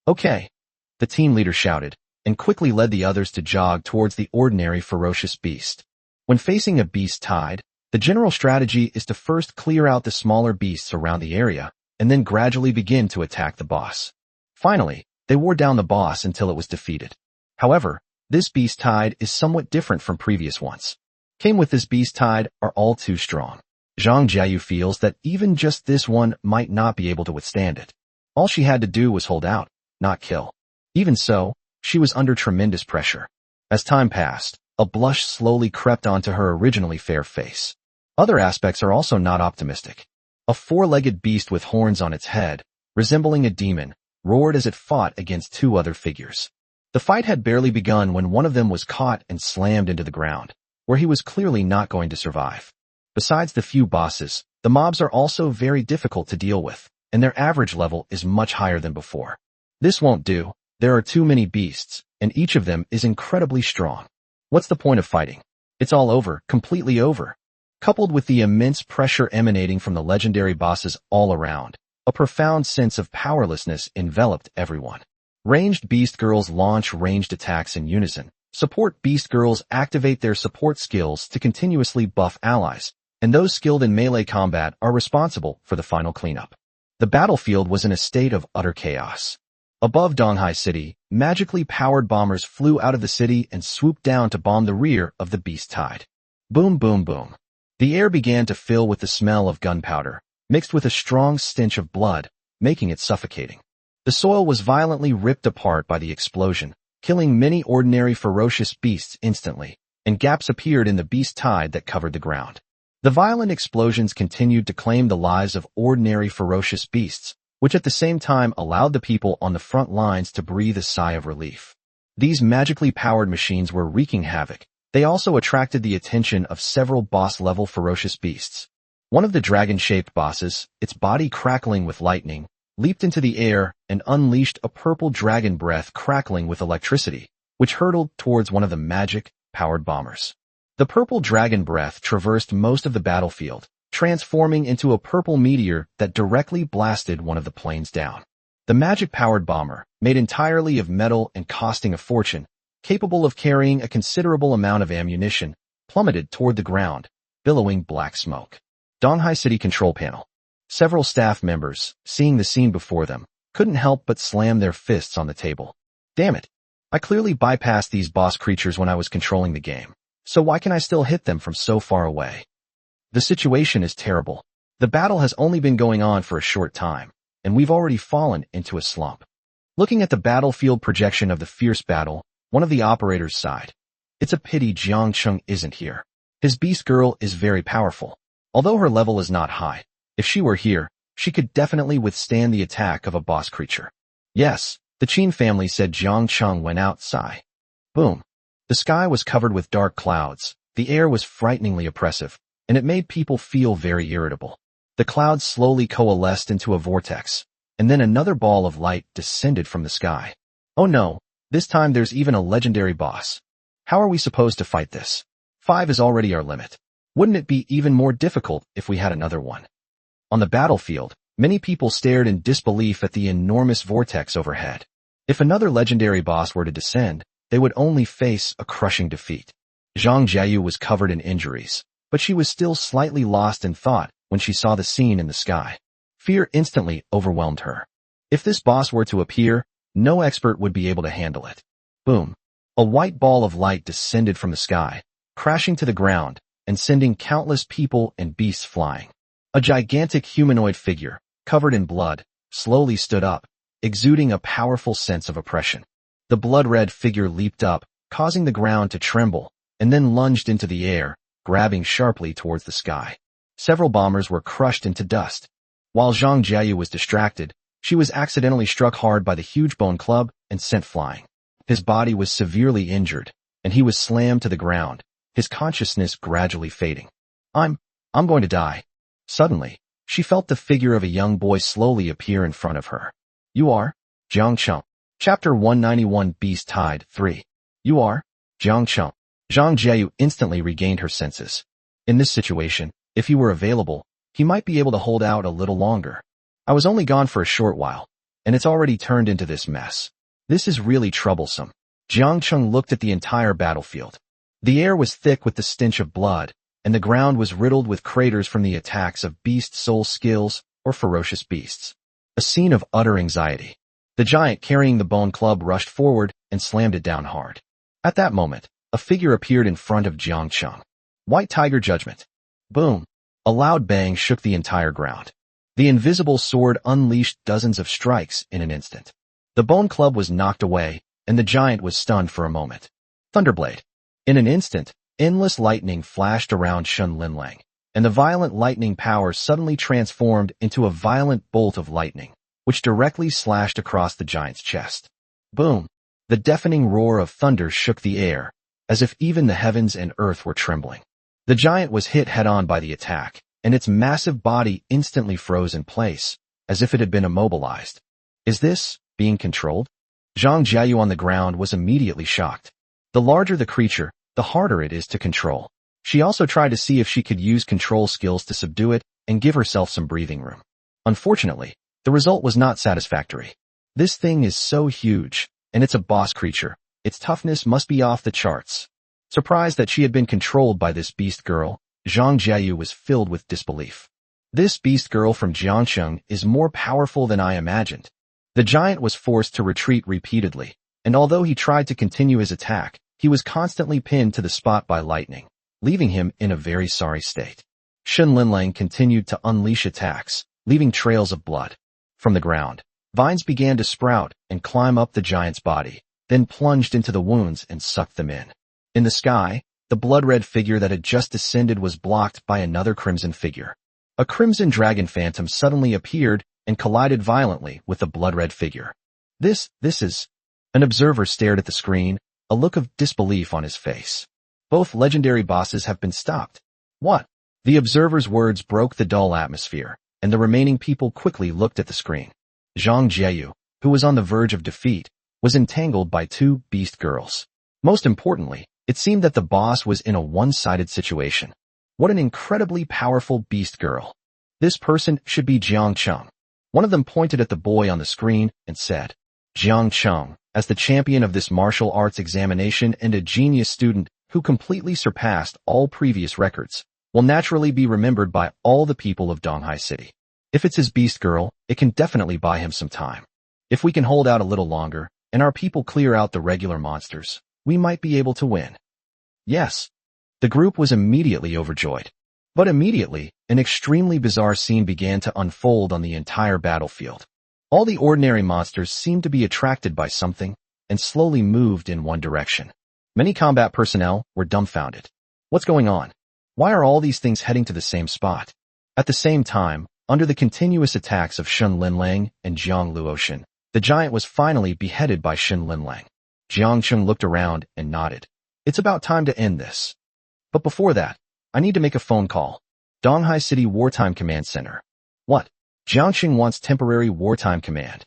Okay. The team leader shouted, and quickly led the others to jog towards the ordinary ferocious beast. When facing a beast tide, the general strategy is to first clear out the smaller beasts around the area, and then gradually begin to attack the boss. Finally, they wore down the boss until it was defeated. However, this beast tide is somewhat different from previous ones. Came with this beast tide are all too strong. Zhang Jieyu feels that even just this one might not be able to withstand it. All she had to do was hold out, not kill. Even so, she was under tremendous pressure. As time passed, a blush slowly crept onto her originally fair face. Other aspects are also not optimistic. A four-legged beast with horns on its head, resembling a demon, roared as it fought against two other figures. The fight had barely begun when one of them was caught and slammed into the ground, where he was clearly not going to survive. Besides the few bosses, the mobs are also very difficult to deal with, and their average level is much higher than before. This won't do. There are too many beasts, and each of them is incredibly strong. What's the point of fighting? It's all over, completely over. Coupled with the immense pressure emanating from the legendary bosses all around, a profound sense of powerlessness enveloped everyone. Ranged beast girls launch ranged attacks in unison. Support beast girls activate their support skills to continuously buff allies, and those skilled in melee combat are responsible for the final cleanup. The battlefield was in a state of utter chaos. Above Donghai City, magically powered bombers flew out of the city and swooped down to bomb the rear of the beast tide. Boom, boom, boom. The air began to fill with the smell of gunpowder, mixed with a strong stench of blood, making it suffocating. The soil was violently ripped apart by the explosion, killing many ordinary ferocious beasts instantly, and gaps appeared in the beast tide that covered the ground. The violent explosions continued to claim the lives of ordinary ferocious beasts, which at the same time allowed the people on the front lines to breathe a sigh of relief. These magically powered machines were wreaking havoc. They also attracted the attention of several boss-level ferocious beasts. One of the dragon-shaped bosses, its body crackling with lightning, leaped into the air and unleashed a purple dragon breath crackling with electricity, which hurtled towards one of the magic-powered bombers. The purple dragon breath traversed most of the battlefield, transforming into a purple meteor that directly blasted one of the planes down. The magic-powered bomber, made entirely of metal and costing a fortune, capable of carrying a considerable amount of ammunition, plummeted toward the ground, billowing black smoke. Donghai City Control Panel. Several staff members, seeing the scene before them, couldn't help but slam their fists on the table. Damn it. I clearly bypassed these boss creatures when I was controlling the game. So why can I still hit them from so far away? The situation is terrible. The battle has only been going on for a short time, and we've already fallen into a slump. Looking at the battlefield projection of the fierce battle, one of the operators sighed. It's a pity Jiang Cheng isn't here. His beast girl is very powerful. Although her level is not high, if she were here, she could definitely withstand the attack of a boss creature. Yes, the Qin family said Jiang Cheng went out, sigh. Boom. The sky was covered with dark clouds, the air was frighteningly oppressive, and it made people feel very irritable. The clouds slowly coalesced into a vortex, and then another ball of light descended from the sky. Oh no, this time there's even a legendary boss. How are we supposed to fight this? 5 is already our limit. Wouldn't it be even more difficult if we had another one? On the battlefield, many people stared in disbelief at the enormous vortex overhead. If another legendary boss were to descend, they would only face a crushing defeat. Zhang Jieyu was covered in injuries, but she was still slightly lost in thought when she saw the scene in the sky. Fear instantly overwhelmed her. If this boss were to appear, no expert would be able to handle it. Boom. A white ball of light descended from the sky, crashing to the ground, and sending countless people and beasts flying. A gigantic humanoid figure, covered in blood, slowly stood up, exuding a powerful sense of oppression. The blood-red figure leaped up, causing the ground to tremble, and then lunged into the air, grabbing sharply towards the sky. Several bombers were crushed into dust. While Zhang Jieyu was distracted, she was accidentally struck hard by the huge bone club and sent flying. His body was severely injured, and he was slammed to the ground, his consciousness gradually fading. I'm going to die. Suddenly, she felt the figure of a young boy slowly appear in front of her. You are? Jiang Cheng. Chapter 191 Beast Tide 3. You are? Jiang Cheng. Zhang Jieyu instantly regained her senses. In this situation, if he were available, he might be able to hold out a little longer. I was only gone for a short while, and it's already turned into this mess. This is really troublesome. Jiang Cheng looked at the entire battlefield. The air was thick with the stench of blood, and the ground was riddled with craters from the attacks of beast soul skills or ferocious beasts. A scene of utter anxiety. The giant carrying the bone club rushed forward and slammed it down hard. At that moment, a figure appeared in front of Jiang Cheng. White Tiger Judgment. Boom. A loud bang shook the entire ground. The invisible sword unleashed dozens of strikes in an instant. The bone club was knocked away, and the giant was stunned for a moment. Thunderblade. In an instant, endless lightning flashed around Shun Linlang, and the violent lightning power suddenly transformed into a violent bolt of lightning, which directly slashed across the giant's chest. Boom! The deafening roar of thunder shook the air, as if even the heavens and earth were trembling. The giant was hit head-on by the attack, and its massive body instantly froze in place, as if it had been immobilized. Is this being controlled? Zhang Jieyu on the ground was immediately shocked. The larger the creature, the harder it is to control. She also tried to see if she could use control skills to subdue it and give herself some breathing room. Unfortunately, the result was not satisfactory. This thing is so huge, and it's a boss creature. Its toughness must be off the charts. Surprised that she had been controlled by this beast girl, Zhang Jieyu was filled with disbelief. This beast girl from Jiangcheng is more powerful than I imagined. The giant was forced to retreat repeatedly, and although he tried to continue his attack, he was constantly pinned to the spot by lightning, leaving him in a very sorry state. Shun Linlang continued to unleash attacks, leaving trails of blood. From the ground, vines began to sprout and climb up the giant's body, then plunged into the wounds and sucked them in. In the sky, the blood-red figure that had just descended was blocked by another crimson figure. A crimson dragon phantom suddenly appeared and collided violently with the blood-red figure. This is... An observer stared at the screen, a look of disbelief on his face. Both legendary bosses have been stopped. What? The observer's words broke the dull atmosphere, and the remaining people quickly looked at the screen. Zhang Jieyu, who was on the verge of defeat, was entangled by two beast girls. Most importantly, it seemed that the boss was in a one-sided situation. What an incredibly powerful beast girl. This person should be Jiang Cheng. One of them pointed at the boy on the screen and said, Jiang Cheng, as the champion of this martial arts examination and a genius student who completely surpassed all previous records, will naturally be remembered by all the people of Donghai City. If it's his beast girl, it can definitely buy him some time. If we can hold out a little longer, and our people clear out the regular monsters, we might be able to win. Yes. The group was immediately overjoyed. But immediately, an extremely bizarre scene began to unfold on the entire battlefield. All the ordinary monsters seemed to be attracted by something, and slowly moved in one direction. Many combat personnel were dumbfounded. What's going on? Why are all these things heading to the same spot? At the same time, under the continuous attacks of Shun Linlang and Jiang Luoshan, the giant was finally beheaded by Shun Linlang. Jiang Cheng looked around and nodded. It's about time to end this. But before that, I need to make a phone call. Donghai City Wartime Command Center. What? Jiangxing wants temporary wartime command.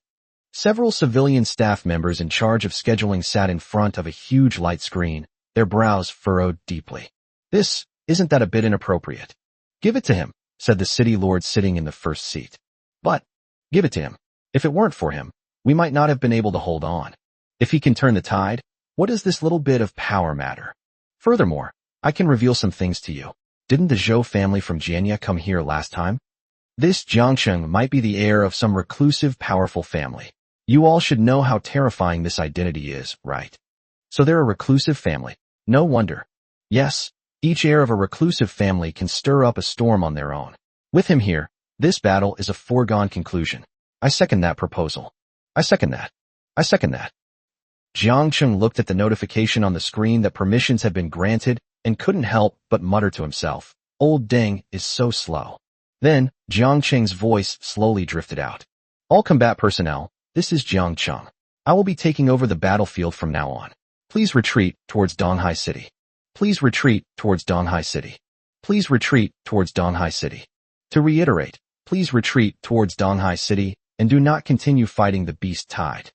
Several civilian staff members in charge of scheduling sat in front of a huge light screen, their brows furrowed deeply. Isn't that a bit inappropriate? Give it to him, said the city lord sitting in the first seat. But, give it to him. If it weren't for him, we might not have been able to hold on. If he can turn the tide, what does this little bit of power matter? Furthermore, I can reveal some things to you. Didn't the Zhou family from Jianya come here last time? This Jiangcheng might be the heir of some reclusive, powerful family. You all should know how terrifying this identity is, right? So they're a reclusive family. No wonder. Yes, each heir of a reclusive family can stir up a storm on their own. With him here, this battle is a foregone conclusion. I second that proposal. I second that. I second that. Jiangcheng looked at the notification on the screen that permissions had been granted and couldn't help but mutter to himself, Old Deng is so slow. Then, Jiangcheng's voice slowly drifted out. All combat personnel, this is Jiangcheng. I will be taking over the battlefield from now on. Please retreat towards Donghai City. Please retreat towards Donghai City. Please retreat towards Donghai City. To reiterate, please retreat towards Donghai City and do not continue fighting the beast tide.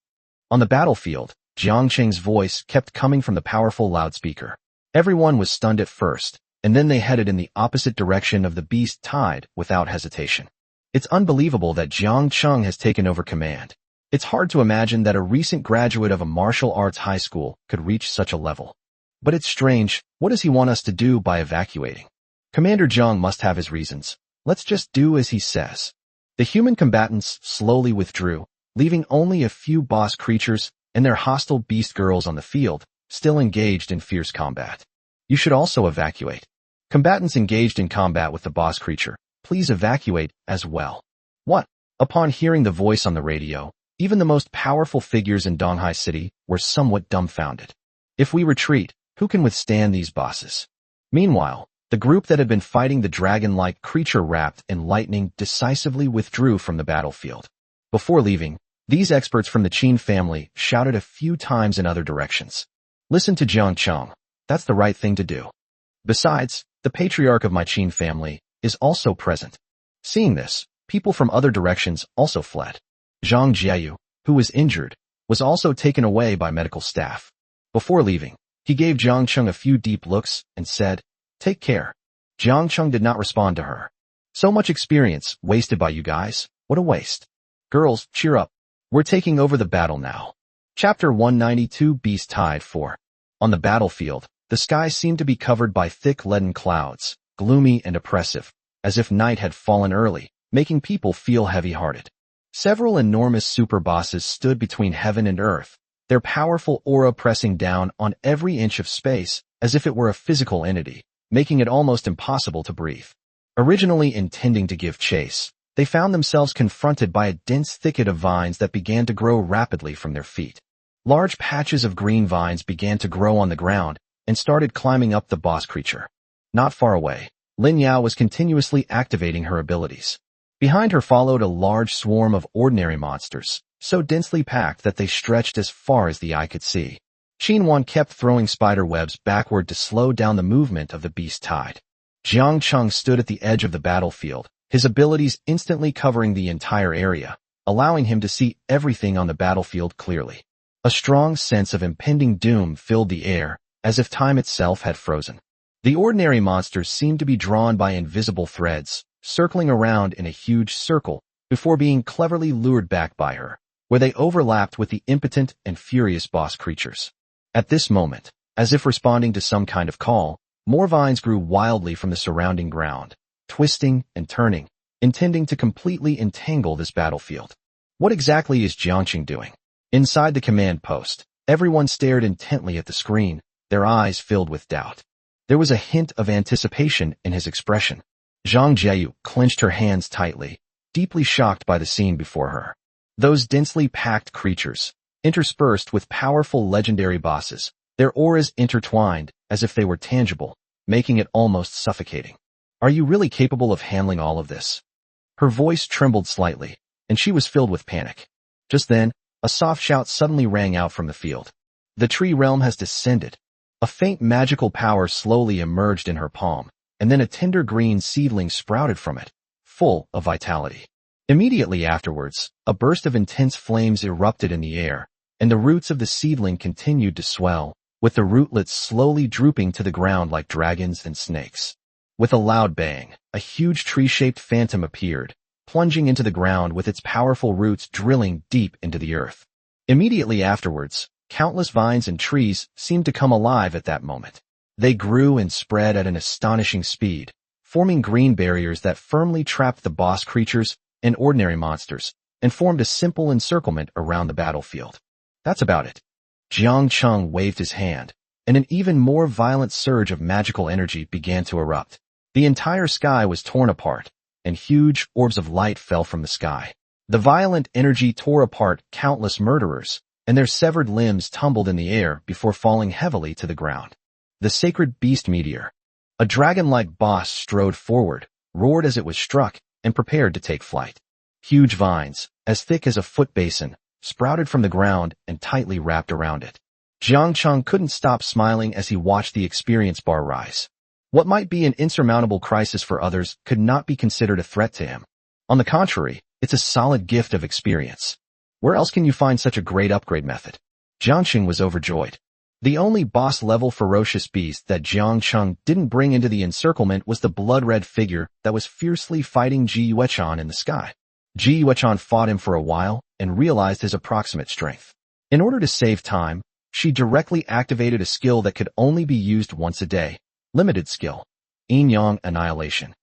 On the battlefield, Jiang Qing's voice kept coming from the powerful loudspeaker. Everyone was stunned at first, and then they headed in the opposite direction of the beast tide without hesitation. It's unbelievable that Jiang Qing has taken over command. It's hard to imagine that a recent graduate of a martial arts high school could reach such a level. But it's strange, what does he want us to do by evacuating? Commander Jiang must have his reasons. Let's just do as he says. The human combatants slowly withdrew, leaving only a few boss creatures and their hostile beast girls on the field, still engaged in fierce combat. You should also evacuate. Combatants engaged in combat with the boss creature, please evacuate as well. What? Upon hearing the voice on the radio, even the most powerful figures in Donghai City were somewhat dumbfounded. If we retreat, who can withstand these bosses? Meanwhile, the group that had been fighting the dragon-like creature wrapped in lightning decisively withdrew from the battlefield. Before leaving, these experts from the Qin family shouted a few times in other directions. Listen to Jiang Qing. That's the right thing to do. Besides, the patriarch of my Qin family is also present. Seeing this, people from other directions also fled. Zhang Jieyu, who was injured, was also taken away by medical staff. Before leaving, he gave Jiang Qing a few deep looks and said, "Take care." Jiang Qing did not respond to her. So much experience wasted by you guys. What a waste. Girls, cheer up. We're taking over the battle now. Chapter 192 Beast Tide 4. On the battlefield, the sky seemed to be covered by thick leaden clouds, gloomy and oppressive, as if night had fallen early, making people feel heavy-hearted. Several enormous super bosses stood between heaven and earth, their powerful aura pressing down on every inch of space as if it were a physical entity, making it almost impossible to breathe. Originally intending to give chase, they found themselves confronted by a dense thicket of vines that began to grow rapidly from their feet. Large patches of green vines began to grow on the ground and started climbing up the boss creature. Not far away, Lin Yao was continuously activating her abilities. Behind her followed a large swarm of ordinary monsters, so densely packed that they stretched as far as the eye could see. Qinwan kept throwing spider webs backward to slow down the movement of the beast tide. Jiang Qing stood at the edge of the battlefield, his abilities instantly covering the entire area, allowing him to see everything on the battlefield clearly. A strong sense of impending doom filled the air, as if time itself had frozen. The ordinary monsters seemed to be drawn by invisible threads, circling around in a huge circle before being cleverly lured back by her, where they overlapped with the impotent and furious boss creatures. At this moment, as if responding to some kind of call, more vines grew wildly from the surrounding ground, twisting and turning, intending to completely entangle this battlefield. What exactly is Jiang Qing doing? Inside the command post, everyone stared intently at the screen, their eyes filled with doubt. There was a hint of anticipation in his expression. Zhang Jieyu clenched her hands tightly, deeply shocked by the scene before her. Those densely packed creatures, interspersed with powerful legendary bosses, their auras intertwined as if they were tangible, making it almost suffocating. Are you really capable of handling all of this? Her voice trembled slightly, and she was filled with panic. Just then, a soft shout suddenly rang out from the field. The tree realm has descended. A faint magical power slowly emerged in her palm, and then a tender green seedling sprouted from it, full of vitality. Immediately afterwards, a burst of intense flames erupted in the air, and the roots of the seedling continued to swell, with the rootlets slowly drooping to the ground like dragons and snakes. With a loud bang, a huge tree-shaped phantom appeared, plunging into the ground with its powerful roots drilling deep into the earth. Immediately afterwards, countless vines and trees seemed to come alive at that moment. They grew and spread at an astonishing speed, forming green barriers that firmly trapped the boss creatures and ordinary monsters, and formed a simple encirclement around the battlefield. That's about it. Jiang Qing waved his hand, and an even more violent surge of magical energy began to erupt. The entire sky was torn apart, and huge orbs of light fell from the sky. The violent energy tore apart countless murderers, and their severed limbs tumbled in the air before falling heavily to the ground. The sacred beast meteor. A dragon-like boss strode forward, roared as it was struck, and prepared to take flight. Huge vines, as thick as a foot basin, sprouted from the ground and tightly wrapped around it. Jiang Qing couldn't stop smiling as he watched the experience bar rise. What might be an insurmountable crisis for others could not be considered a threat to him. On the contrary, it's a solid gift of experience. Where else can you find such a great upgrade method? Jiangqing was overjoyed. The only boss-level ferocious beast that Jiangqing didn't bring into the encirclement was the blood-red figure that was fiercely fighting Ji Yuechan in the sky. Ji Yuechan fought him for a while and realized his approximate strength. In order to save time, she directly activated a skill that could only be used once a day. Limited skill. Yin-Yang Annihilation.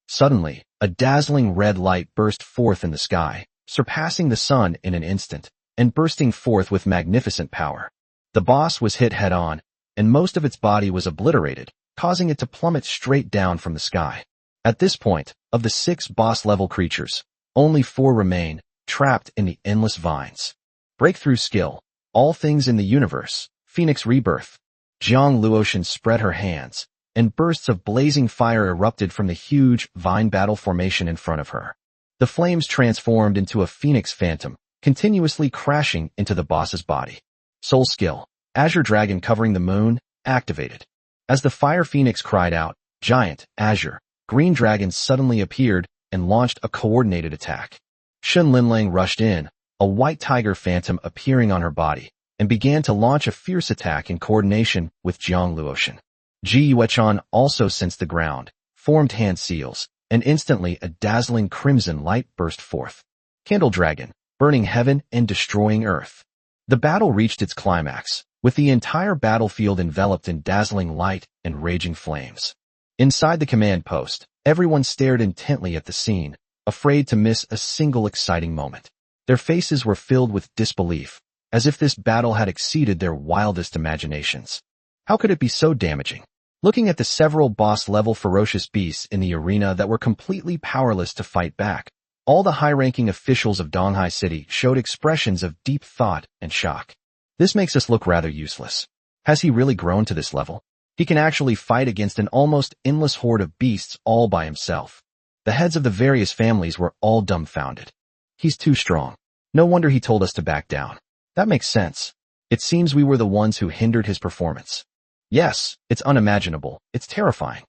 Suddenly, a dazzling red light burst forth in the sky, surpassing the sun in an instant, and bursting forth with magnificent power. The boss was hit head-on, and most of its body was obliterated, causing it to plummet straight down from the sky. At this point, of the 6 boss-level creatures, only 4 remain, trapped in the endless vines. Breakthrough skill. All things in the universe. Phoenix Rebirth. Jiang Luotian spread her hands, and bursts of blazing fire erupted from the huge vine battle formation in front of her. The flames transformed into a phoenix phantom, continuously crashing into the boss's body. Soul skill. Azure Dragon covering the moon, activated. As the fire phoenix cried out, giant, azure, green dragons suddenly appeared and launched a coordinated attack. Shun Linlang rushed in, a white tiger phantom appearing on her body, and began to launch a fierce attack in coordination with Jiang Luotian. Ji Yuechan also sensed the ground, formed hand seals, and instantly a dazzling crimson light burst forth. Candle Dragon, burning heaven and destroying earth. The battle reached its climax, with the entire battlefield enveloped in dazzling light and raging flames. Inside the command post, everyone stared intently at the scene, afraid to miss a single exciting moment. Their faces were filled with disbelief, as if this battle had exceeded their wildest imaginations. How could it be so damaging? Looking at the several boss-level ferocious beasts in the arena that were completely powerless to fight back, all the high-ranking officials of Donghai City showed expressions of deep thought and shock. This makes us look rather useless. Has he really grown to this level? He can actually fight against an almost endless horde of beasts all by himself. The heads of the various families were all dumbfounded. He's too strong. No wonder he told us to back down. That makes sense. It seems we were the ones who hindered his performance. Yes, it's unimaginable. It's terrifying.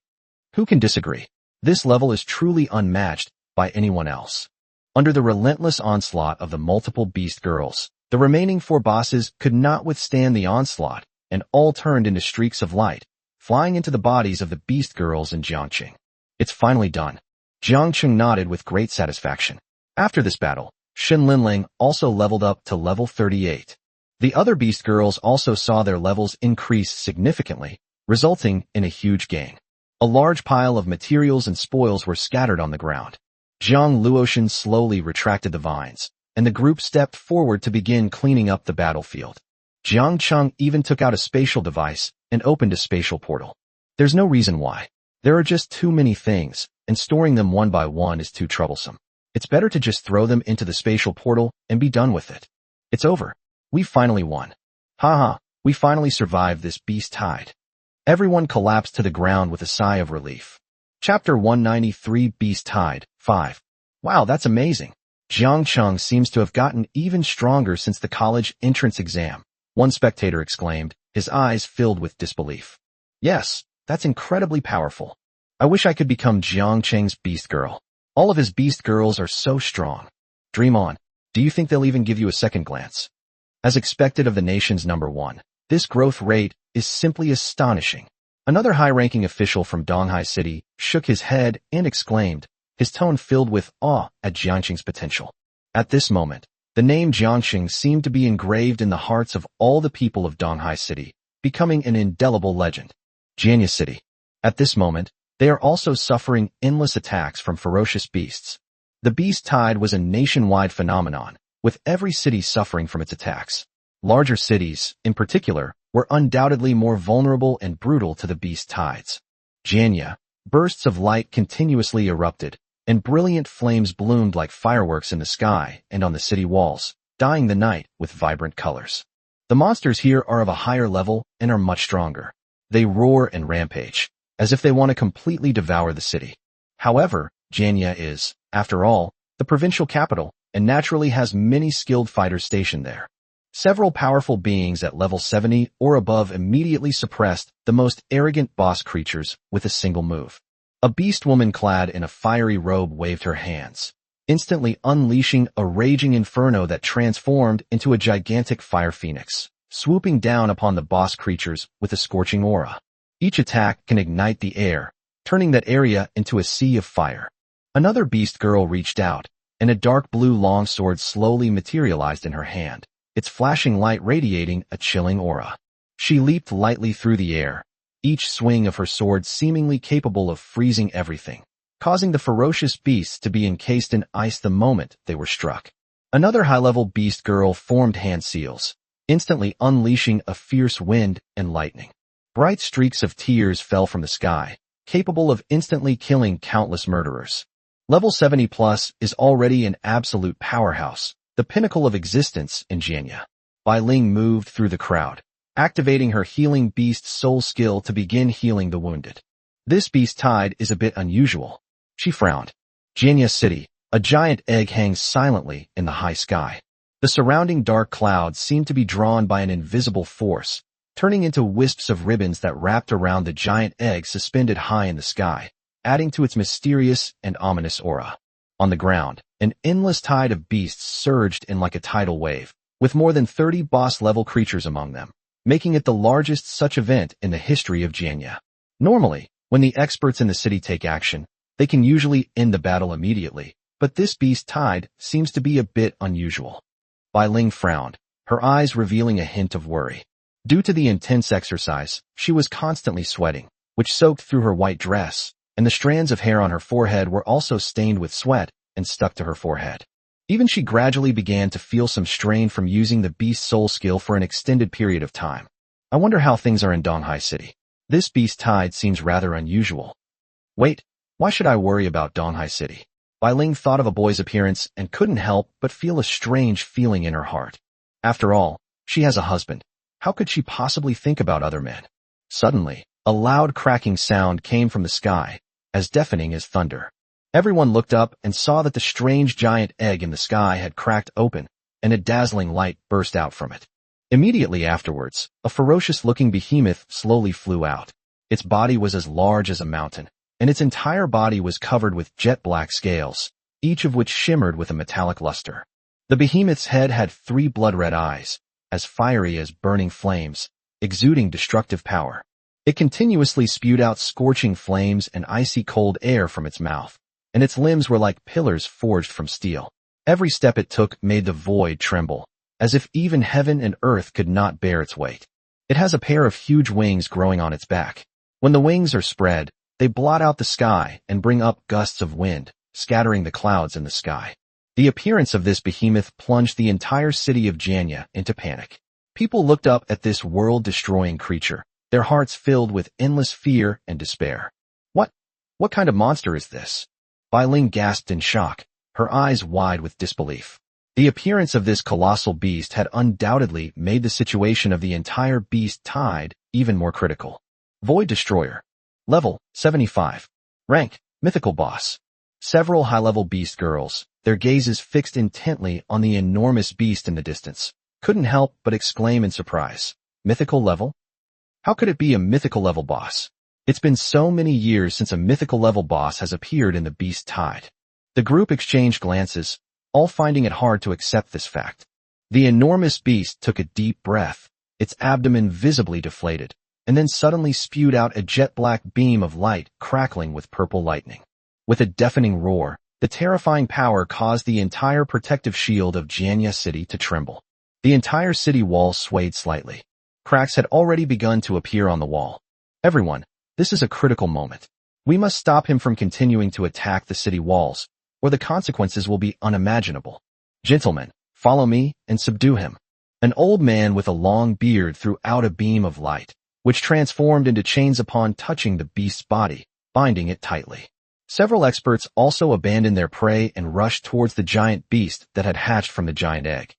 Who can disagree? This level is truly unmatched by anyone else. Under the relentless onslaught of the multiple beast girls, the remaining 4 bosses could not withstand the onslaught, and all turned into streaks of light, flying into the bodies of the beast girls and Jiangqing. It's finally done. Jiangqing nodded with great satisfaction. After this battle, Shin Linling also leveled up to level 38. The other beast girls also saw their levels increase significantly, resulting in a huge gain. A large pile of materials and spoils were scattered on the ground. Jiang Luotian slowly retracted the vines, and the group stepped forward to begin cleaning up the battlefield. Jiang Cheng even took out a spatial device and opened a spatial portal. There's no reason why. There are just too many things, and storing them one by one is too troublesome. It's better to just throw them into the spatial portal and be done with it. It's over. We finally won. Haha, we finally survived this beast tide. Everyone collapsed to the ground with a sigh of relief. Chapter 193 Beast Tide, 5. Wow, that's amazing. Jiang Cheng seems to have gotten even stronger since the college entrance exam, one spectator exclaimed, his eyes filled with disbelief. Yes, that's incredibly powerful. I wish I could become Jiang Cheng's beast girl. All of his beast girls are so strong. Dream on. Do you think they'll even give you a second glance? As expected of the nation's number 1, this growth rate is simply astonishing. Another high-ranking official from Donghai City shook his head and exclaimed, his tone filled with awe at Jiangqing's potential. At this moment, the name Jiangqing seemed to be engraved in the hearts of all the people of Donghai City, becoming an indelible legend. Jianya City. At this moment, they are also suffering endless attacks from ferocious beasts. The beast tide was a nationwide phenomenon, with every city suffering from its attacks. Larger cities, in particular, were undoubtedly more vulnerable and brutal to the beast tides. Jianya, bursts of light continuously erupted, and brilliant flames bloomed like fireworks in the sky and on the city walls, dyeing the night with vibrant colors. The monsters here are of a higher level and are much stronger. They roar and rampage, as if they want to completely devour the city. However, Jianya is, after all, the provincial capital, and naturally has many skilled fighters stationed there. Several powerful beings at level 70 or above immediately suppressed the most arrogant boss creatures with a single move. A beast woman clad in a fiery robe waved her hands, instantly unleashing a raging inferno that transformed into a gigantic fire phoenix, swooping down upon the boss creatures with a scorching aura. Each attack can ignite the air, turning that area into a sea of fire. Another beast girl reached out, and a dark blue longsword slowly materialized in her hand, its flashing light radiating a chilling aura. She leaped lightly through the air, each swing of her sword seemingly capable of freezing everything, causing the ferocious beasts to be encased in ice the moment they were struck. Another high-level beast girl formed hand seals, instantly unleashing a fierce wind and lightning. Bright streaks of tears fell from the sky, capable of instantly killing countless murderers. Level 70 plus is already an absolute powerhouse, the pinnacle of existence in Jianya. Bai Ling moved through the crowd, activating her healing beast soul skill to begin healing the wounded. This beast tide is a bit unusual. She frowned. Jianya City, a giant egg hangs silently in the high sky. The surrounding dark clouds seem to be drawn by an invisible force, turning into wisps of ribbons that wrapped around the giant egg suspended high in the sky, adding to its mysterious and ominous aura. On the ground, an endless tide of beasts surged in like a tidal wave, with more than 30 boss-level creatures among them, making it the largest such event in the history of Jianya. Normally, when the experts in the city take action, they can usually end the battle immediately, but this beast tide seems to be a bit unusual. Bai Ling frowned, her eyes revealing a hint of worry. Due to the intense exercise, she was constantly sweating, which soaked through her white dress, and the strands of hair on her forehead were also stained with sweat and stuck to her forehead. Even she gradually began to feel some strain from using the beast soul skill for an extended period of time. I wonder how things are in Donghai City. This beast tide seems rather unusual. Wait, why should I worry about Donghai City? Bai Ling thought of a boy's appearance and couldn't help but feel a strange feeling in her heart. After all, she has a husband. How could she possibly think about other men? Suddenly, a loud cracking sound came from the sky, as deafening as thunder. Everyone looked up and saw that the strange giant egg in the sky had cracked open, and a dazzling light burst out from it. Immediately afterwards, a ferocious-looking behemoth slowly flew out. Its body was as large as a mountain, and its entire body was covered with jet-black scales, each of which shimmered with a metallic luster. The behemoth's head had 3 blood-red eyes, as fiery as burning flames, exuding destructive power. It continuously spewed out scorching flames and icy cold air from its mouth, and its limbs were like pillars forged from steel. Every step it took made the void tremble, as if even heaven and earth could not bear its weight. It has a pair of huge wings growing on its back. When the wings are spread, they blot out the sky and bring up gusts of wind, scattering the clouds in the sky. The appearance of this behemoth plunged the entire city of Jianya into panic. People looked up at this world-destroying creature, their hearts filled with endless fear and despair. What kind of monster is this? Bai Ling gasped in shock, her eyes wide with disbelief. The appearance of this colossal beast had undoubtedly made the situation of the entire beast tide even more critical. Void Destroyer. Level 75. Rank Mythical Boss. Several high-level beast girls, their gazes fixed intently on the enormous beast in the distance, couldn't help but exclaim in surprise. Mythical level? How could it be a mythical level boss? It's been so many years since a mythical level boss has appeared in the beast tide. The group exchanged glances, all finding it hard to accept this fact. The enormous beast took a deep breath, its abdomen visibly deflated, and then suddenly spewed out a jet-black beam of light crackling with purple lightning. With a deafening roar, the terrifying power caused the entire protective shield of Jianya City to tremble. The entire city wall swayed slightly. Cracks had already begun to appear on the wall. Everyone, this is a critical moment. We must stop him from continuing to attack the city walls, or the consequences will be unimaginable. Gentlemen, follow me and subdue him. An old man with a long beard threw out a beam of light, which transformed into chains upon touching the beast's body, binding it tightly. Several experts also abandoned their prey and rushed towards the giant beast that had hatched from the giant egg.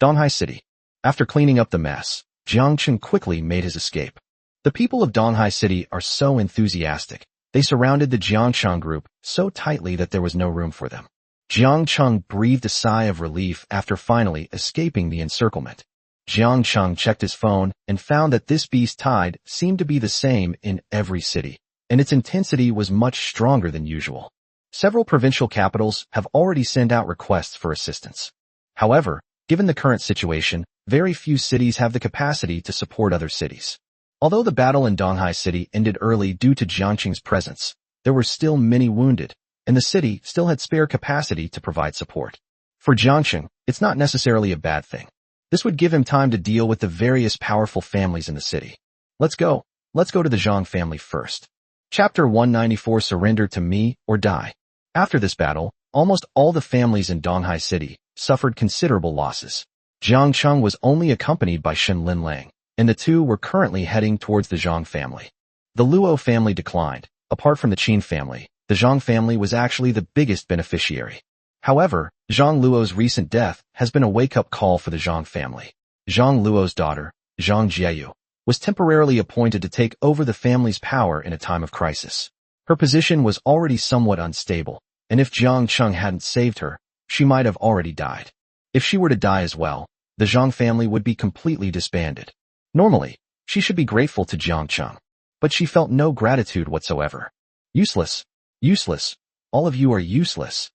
Donghai City. After cleaning up the mess, Jiang Chen quickly made his escape. The people of Donghai City are so enthusiastic. They surrounded the Jiangshan group so tightly that there was no room for them. Jiang Cheng breathed a sigh of relief after finally escaping the encirclement. Jiang Cheng checked his phone and found that this beast tide seemed to be the same in every city, and its intensity was much stronger than usual. Several provincial capitals have already sent out requests for assistance. However, given the current situation, very few cities have the capacity to support other cities. Although the battle in Donghai City ended early due to Jiangqing's presence, there were still many wounded, and the city still had spare capacity to provide support. For Jiangqing, it's not necessarily a bad thing. This would give him time to deal with the various powerful families in the city. Let's go to the Zhang family first. Chapter 194 Surrender to Me or Die. After this battle, almost all the families in Donghai City suffered considerable losses. Jiang Cheng was only accompanied by Shen Linlang, and the two were currently heading towards the Zhang family. The Luo family declined. Apart from the Qin family, the Zhang family was actually the biggest beneficiary. However, Zhang Luo's recent death has been a wake-up call for the Zhang family. Zhang Luo's daughter, Zhang Jieyu, was temporarily appointed to take over the family's power in a time of crisis. Her position was already somewhat unstable, and if Jiang Cheng hadn't saved her, she might have already died. If she were to die as well, the Zhang family would be completely disbanded. Normally, she should be grateful to Jiang Cheng, but she felt no gratitude whatsoever. Useless. Useless. All of you are useless.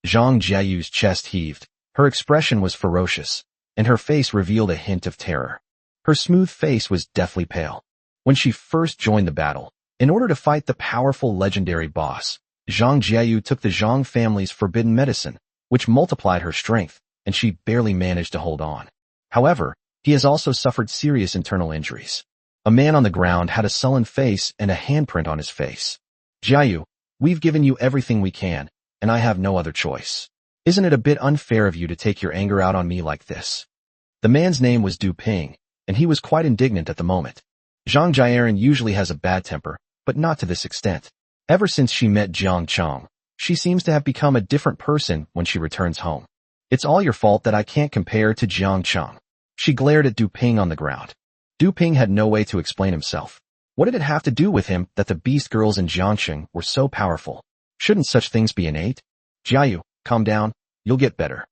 Zhang Jiayu's chest heaved. Her expression was ferocious, and her face revealed a hint of terror. Her smooth face was deathly pale. When she first joined the battle, in order to fight the powerful legendary boss, Zhang Jiayu took the Zhang family's forbidden medicine, which multiplied her strength, and she barely managed to hold on. However, he has also suffered serious internal injuries. A man on the ground had a sullen face and a handprint on his face. Jiayu, we've given you everything we can, and I have no other choice. Isn't it a bit unfair of you to take your anger out on me like this? The man's name was Du Ping, and he was quite indignant at the moment. Zhang Jiaran usually has a bad temper, but not to this extent. Ever since she met Jiang Cheng, she seems to have become a different person when she returns home. It's all your fault that I can't compare to Jiang Cheng. She glared at Du Ping on the ground. Du Ping had no way to explain himself. What did it have to do with him that the beast girls in Jiangqing were so powerful? Shouldn't such things be innate? Jiayu, calm down, you'll get better.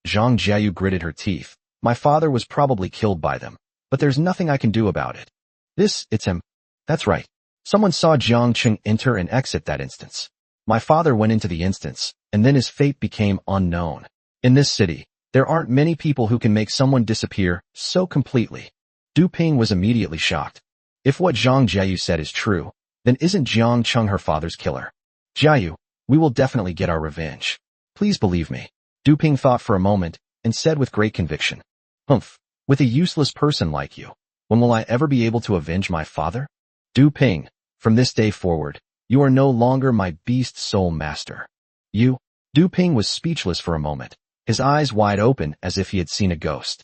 Zhang Jiayu gritted her teeth. My father was probably killed by them, but there's nothing I can do about it. It's him. That's right. Someone saw Jiangqing enter and exit that instance. My father went into the instance, and then his fate became unknown. In this city, there aren't many people who can make someone disappear so completely. Du Ping was immediately shocked. If what Zhang Jiayu said is true, then isn't Jiang Cheng her father's killer? Jiayu, we will definitely get our revenge. Please believe me. Du Ping thought for a moment, and said with great conviction. Humph, with a useless person like you, when will I ever be able to avenge my father? Du Ping, from this day forward, you are no longer my beast soul master. Du Ping was speechless for a moment, his eyes wide open as if he had seen a ghost.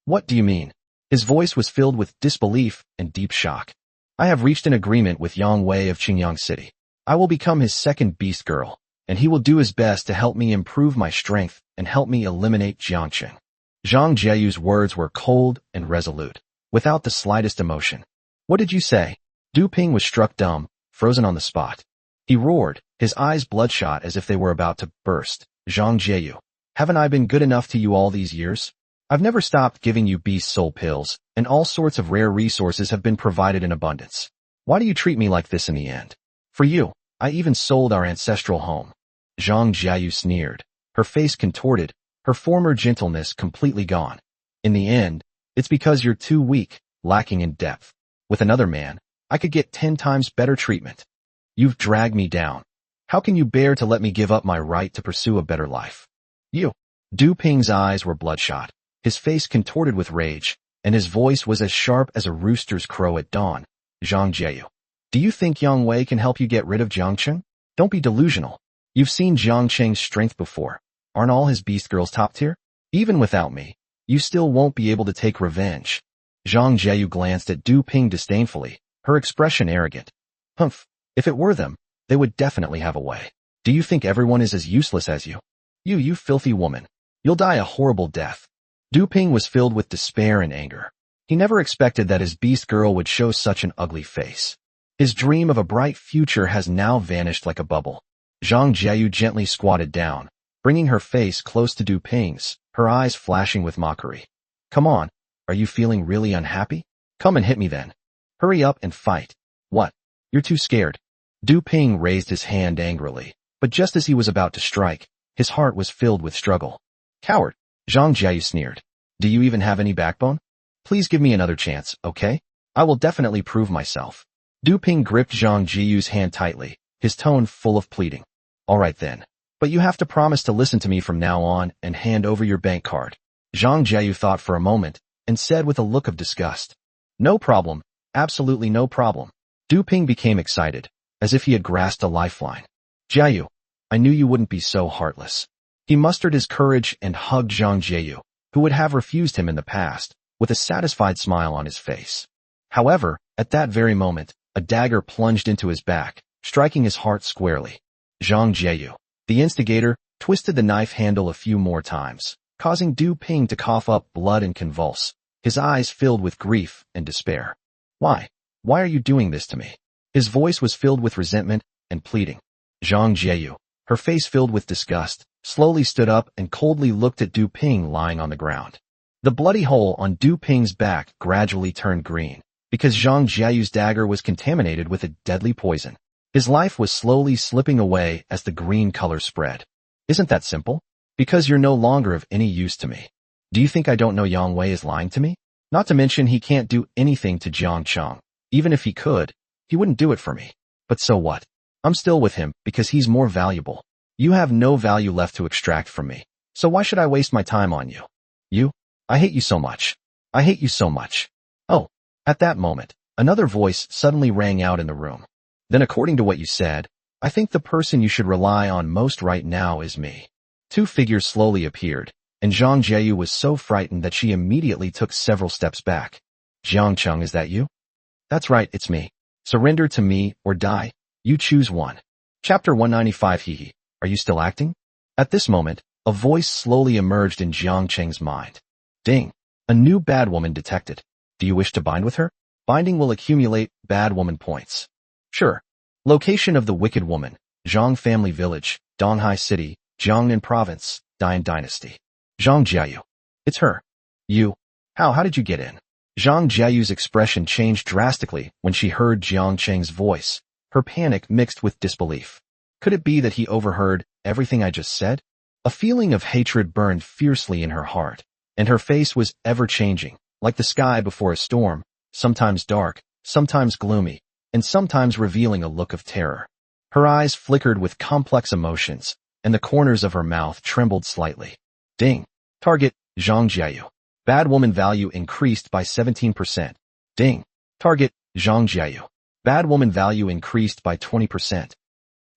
What do you mean? His voice was filled with disbelief and deep shock. I have reached an agreement with Yang Wei of Qingyang City. I will become his second beast girl, and he will do his best to help me improve my strength and help me eliminate Jiangqing. Zhang Jiayu's words were cold and resolute, without the slightest emotion. What did you say? Du Ping was struck dumb, frozen on the spot. He roared, his eyes bloodshot as if they were about to burst. Zhang Jiayu, haven't I been good enough to you all these years? I've never stopped giving you beast soul pills, and all sorts of rare resources have been provided in abundance. Why do you treat me like this in the end? For you, I even sold our ancestral home. Zhang Jiayu sneered, her face contorted, her former gentleness completely gone. In the end, it's because you're too weak, lacking in depth. With another man, I could get 10 times better treatment. You've dragged me down. How can you bear to let me give up my right to pursue a better life? You. Du Ping's eyes were bloodshot, his face contorted with rage, and his voice was as sharp as a rooster's crow at dawn. Zhang Jiayu, do you think Yang Wei can help you get rid of Jiangqing? Don't be delusional. You've seen Jiangqing's strength before. Aren't all his beast girls top tier? Even without me, you still won't be able to take revenge. Zhang Jiayu glanced at Du Ping disdainfully, her expression arrogant. Humph, if it were them, they would definitely have a way. Do you think everyone is as useless as you? You filthy woman. You'll die a horrible death. Du Ping was filled with despair and anger. He never expected that his beast girl would show such an ugly face. His dream of a bright future has now vanished like a bubble. Zhang Jiayu gently squatted down, bringing her face close to Du Ping's, her eyes flashing with mockery. Come on, are you feeling really unhappy? Come and hit me then. Hurry up and fight. What? You're too scared. Du Ping raised his hand angrily, but just as he was about to strike, his heart was filled with struggle. Coward, Zhang Jiayu sneered. Do you even have any backbone? Please give me another chance, okay? I will definitely prove myself. Du Ping gripped Zhang Jiyu's hand tightly, his tone full of pleading. All right then. But you have to promise to listen to me from now on and hand over your bank card. Zhang Jiayu thought for a moment and said with a look of disgust. No problem, absolutely no problem. Du Ping became excited, as if he had grasped a lifeline. Jiayu, I knew you wouldn't be so heartless. He mustered his courage and hugged Zhang Jiayu, who would have refused him in the past, with a satisfied smile on his face. However, at that very moment, a dagger plunged into his back, striking his heart squarely. Zhang Jiayu, the instigator, twisted the knife handle a few more times, causing Du Ping to cough up blood and convulse, his eyes filled with grief and despair. Why? Why are you doing this to me? His voice was filled with resentment and pleading. Zhang Jiayu, her face filled with disgust, slowly stood up and coldly looked at Du Ping lying on the ground. The bloody hole on Du Ping's back gradually turned green, because Zhang Jiayu's dagger was contaminated with a deadly poison. His life was slowly slipping away as the green color spread. Isn't that simple? Because you're no longer of any use to me. Do you think I don't know Yang Wei is lying to me? Not to mention he can't do anything to Jiang Cheng. Even if he could, he wouldn't do it for me. But so what? I'm still with him because he's more valuable. You have no value left to extract from me. So why should I waste my time on you? You? I hate you so much. I hate you so much. Oh, at that moment, another voice suddenly rang out in the room. Then according to what you said, I think the person you should rely on most right now is me. Two figures slowly appeared, and Zhang Jiayu was so frightened that she immediately took several steps back. Jiang Cheng, is that you? That's right, it's me. Surrender to me or die. You choose one. Chapter 195. Hehe. Are you still acting? At this moment, a voice slowly emerged in Jiang Cheng's mind. Ding. A new bad woman detected. Do you wish to bind with her? Binding will accumulate bad woman points. Sure. Location of the wicked woman. Zhang Family Village, Donghai City, Jiangnan Province, Dian Dynasty. Zhang Jiayu. It's her. You. How did you get in? Zhang Jiayu's expression changed drastically when she heard Jiang Cheng's voice, her panic mixed with disbelief. Could it be that he overheard everything I just said? A feeling of hatred burned fiercely in her heart, and her face was ever-changing, like the sky before a storm, sometimes dark, sometimes gloomy, and sometimes revealing a look of terror. Her eyes flickered with complex emotions, and the corners of her mouth trembled slightly. Ding. Target, Zhang Jiayu. Bad woman value increased by 17%. Ding. Target, Zhang Jiayu. Bad woman value increased by 20%.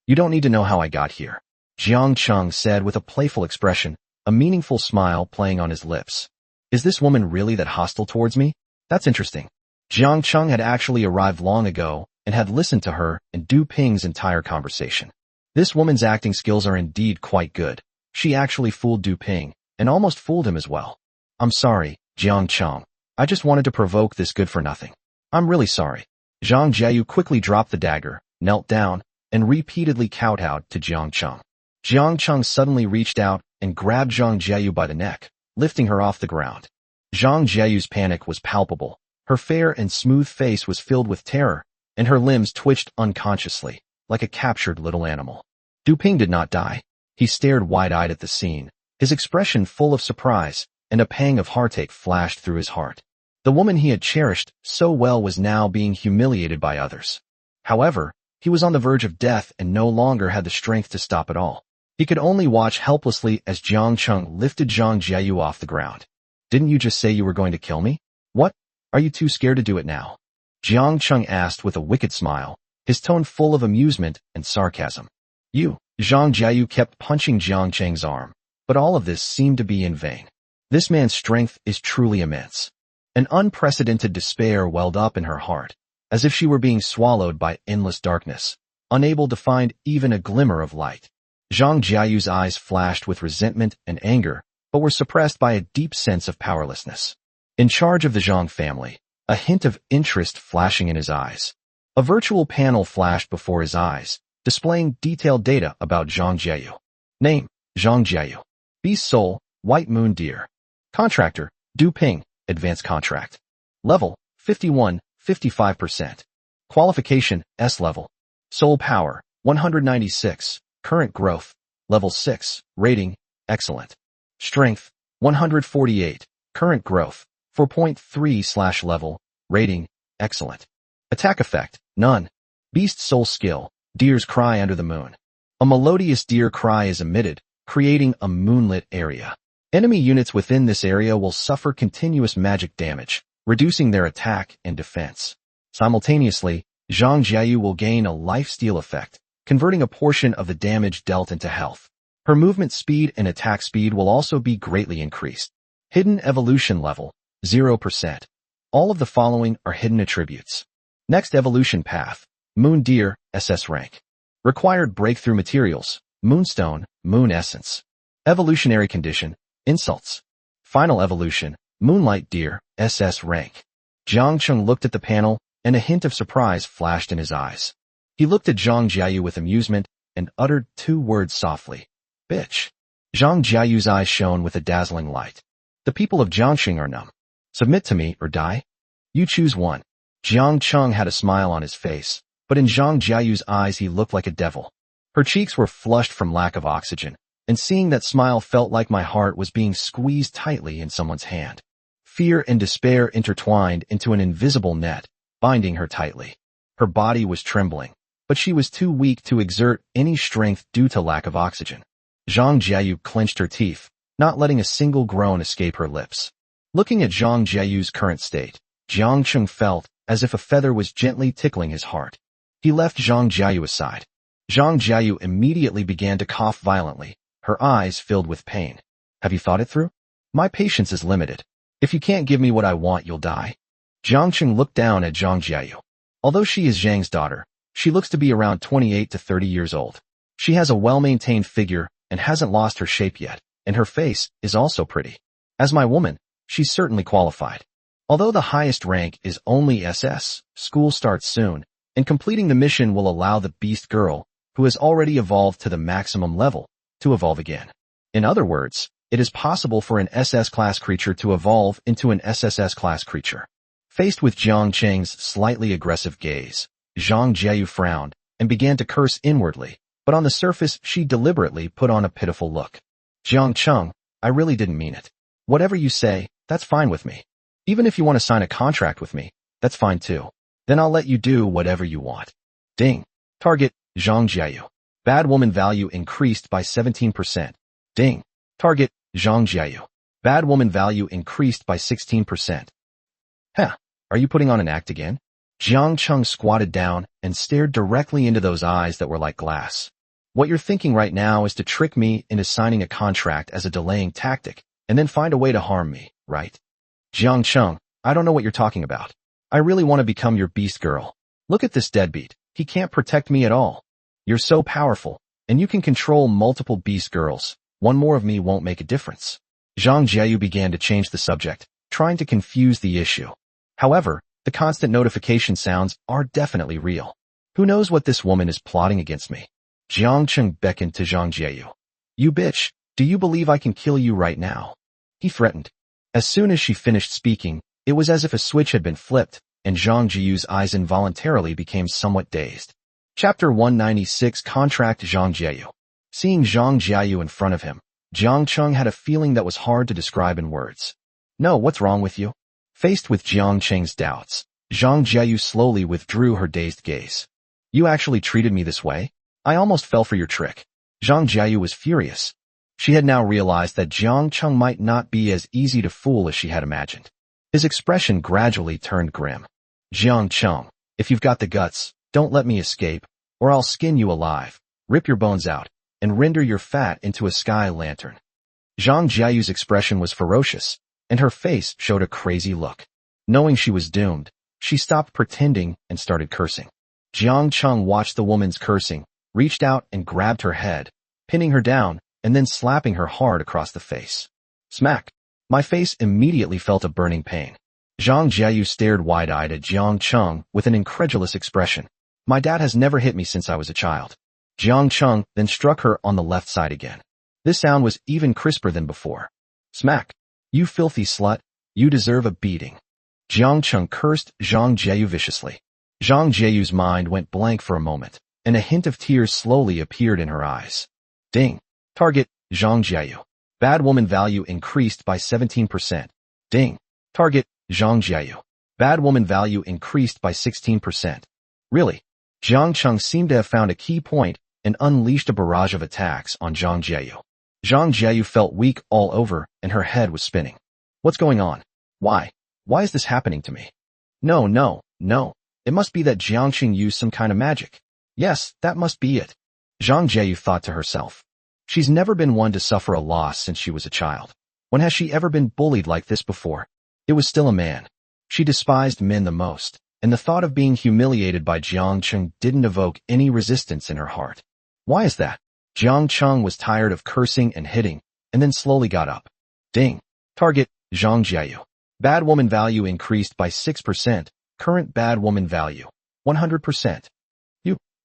You don't need to know how I got here, Jiang Cheng said with a playful expression, a meaningful smile playing on his lips. Is this woman really that hostile towards me? That's interesting. Jiang Cheng had actually arrived long ago and had listened to her and Du Ping's entire conversation. This woman's acting skills are indeed quite good. She actually fooled Du Ping, and almost fooled him as well. I'm sorry, Jiang Cheng. I just wanted to provoke this good for nothing. I'm really sorry. Zhang Jiayu quickly dropped the dagger, knelt down, and repeatedly kowtowed to Jiang Cheng. Jiang Cheng suddenly reached out and grabbed Zhang Jiayu by the neck, lifting her off the ground. Zhang Jiayu's panic was palpable. Her fair and smooth face was filled with terror, and her limbs twitched unconsciously, like a captured little animal. Du Ping did not die. He stared wide-eyed at the scene, his expression full of surprise, and a pang of heartache flashed through his heart. The woman he had cherished so well was now being humiliated by others. However, he was on the verge of death and no longer had the strength to stop it all. He could only watch helplessly as Jiang Cheng lifted Zhang Jiayu off the ground. Didn't you just say you were going to kill me? What? Are you too scared to do it now? Jiang Cheng asked with a wicked smile, his tone full of amusement and sarcasm. Zhang Jiayu kept punching Jiang Cheng's arm, but all of this seemed to be in vain. This man's strength is truly immense. An unprecedented despair welled up in her heart, as if she were being swallowed by endless darkness, unable to find even a glimmer of light. Zhang Jiayu's eyes flashed with resentment and anger, but were suppressed by a deep sense of powerlessness. In charge of the Zhang family, a hint of interest flashing in his eyes. A virtual panel flashed before his eyes, displaying detailed data about Zhang Jiayu. Name, Zhang Jiayu. Beast Soul, White Moon Deer. Contractor, Du Ping, Advanced Contract. Level, 51, 55%. Qualification, S level. Soul Power, 196. Current Growth, Level 6. Rating, Excellent. Strength, 148. Current Growth, 4.3/level. Rating, Excellent. Attack Effect, None. Beast Soul Skill, Deer's Cry Under the Moon. A melodious deer cry is emitted, creating a moonlit area. Enemy units within this area will suffer continuous magic damage, reducing their attack and defense. Simultaneously, Zhang Jiayu will gain a lifesteal effect, converting a portion of the damage dealt into health. Her movement speed and attack speed will also be greatly increased. Hidden Evolution Level, 0%. All of the following are hidden attributes. Next Evolution Path, Moon Deer, SS Rank. Required Breakthrough Materials, Moonstone, Moon Essence. Evolutionary Condition, Insults. Final Evolution, Moonlight Deer, SS Rank. Jiang Cheng looked at the panel, and a hint of surprise flashed in his eyes. He looked at Zhang Jiayu with amusement and uttered 2 words softly. Bitch. Zhang Jiayu's eyes shone with a dazzling light. The people of Jiangxing are numb. Submit to me or die? You choose one. Jiang Cheng had a smile on his face, but in Zhang Jiayu's eyes he looked like a devil. Her cheeks were flushed from lack of oxygen, and seeing that smile felt like my heart was being squeezed tightly in someone's hand. Fear and despair intertwined into an invisible net, binding her tightly. Her body was trembling, but she was too weak to exert any strength due to lack of oxygen. Zhang Jiayu clenched her teeth, not letting a single groan escape her lips. Looking at Zhang Jiayu's current state, Jiang Cheng felt as if a feather was gently tickling his heart. He left Zhang Jiayu aside. Zhang Jiayu immediately began to cough violently, her eyes filled with pain. Have you thought it through? My patience is limited. If you can't give me what I want, you'll die. Jiang Cheng looked down at Zhang Jiayu. Although she is Zhang's daughter, she looks to be around 28 to 30 years old. She has a well-maintained figure and hasn't lost her shape yet, and her face is also pretty. As my woman, she's certainly qualified. Although the highest rank is only SS, school starts soon, and completing the mission will allow the beast girl, who has already evolved to the maximum level, to evolve again. In other words, it is possible for an SS-class creature to evolve into an SSS-class creature. Faced with Jiang Cheng's slightly aggressive gaze, Zhang Jiayu frowned and began to curse inwardly, but on the surface she deliberately put on a pitiful look. Jiang Cheng, I really didn't mean it. Whatever you say, that's fine with me. Even if you want to sign a contract with me, that's fine too. Then I'll let you do whatever you want. Ding. Target, Zhang Jiayu. Bad woman value increased by 17%. Ding. Target, Zhang Jiayu. Bad woman value increased by 16%. Huh, are you putting on an act again? Jiang Cheng squatted down and stared directly into those eyes that were like glass. What you're thinking right now is to trick me into signing a contract as a delaying tactic, and then find a way to harm me, right? Jiang Cheng, I don't know what you're talking about. I really want to become your beast girl. Look at this deadbeat. He can't protect me at all. You're so powerful, and you can control multiple beast girls. One more of me won't make a difference. Zhang Jiayu began to change the subject, trying to confuse the issue. However, the constant notification sounds are definitely real. Who knows what this woman is plotting against me? Jiang Cheng beckoned to Zhang Jiayu. You bitch, do you believe I can kill you right now? He threatened. As soon as she finished speaking, it was as if a switch had been flipped, and Zhang Jiayu's eyes involuntarily became somewhat dazed. Chapter 196 Contract Zhang Jiayu. Seeing Zhang Jiayu in front of him, Jiang Cheng had a feeling that was hard to describe in words. No, what's wrong with you? Faced with Jiang Cheng's doubts, Zhang Jiayu slowly withdrew her dazed gaze. You actually treated me this way? I almost fell for your trick. Zhang Jiayu was furious. She had now realized that Jiang Cheng might not be as easy to fool as she had imagined. His expression gradually turned grim. Jiang Cheng, if you've got the guts, don't let me escape, or I'll skin you alive, rip your bones out, and render your fat into a sky lantern. Zhang Jiayu's expression was ferocious, and her face showed a crazy look. Knowing she was doomed, she stopped pretending and started cursing. Jiang Cheng watched the woman's cursing, reached out and grabbed her head, pinning her down, and then slapping her hard across the face. Smack! My face immediately felt a burning pain. Zhang Jiayu stared wide-eyed at Jiang Cheng with an incredulous expression. My dad has never hit me since I was a child. Jiang Cheng then struck her on the left side again. This sound was even crisper than before. Smack. You filthy slut. You deserve a beating. Jiang Cheng cursed Zhang Jieyu viciously. Zhang Jieyu's mind went blank for a moment, and a hint of tears slowly appeared in her eyes. Ding. Target, Zhang Jieyu. Bad woman value increased by 17%. Ding. Target, Zhang Jieyu. Bad woman value increased by 16%. Really? Jiang Cheng seemed to have found a key point and unleashed a barrage of attacks on Zhang Jieyu. Zhang Jieyu felt weak all over and her head was spinning. What's going on? Why? Why is this happening to me? No. It must be that Jiangxing used some kind of magic. Yes, that must be it. Zhang Jieyu thought to herself. She's never been one to suffer a loss since she was a child. When has she ever been bullied like this before? It was still a man. She despised men the most, and the thought of being humiliated by Jiang Cheng didn't evoke any resistance in her heart. Why is that? Jiang Cheng was tired of cursing and hitting, and then slowly got up. Ding. Target, Zhang Jieyu. Bad woman value increased by 6%, current bad woman value, 100%.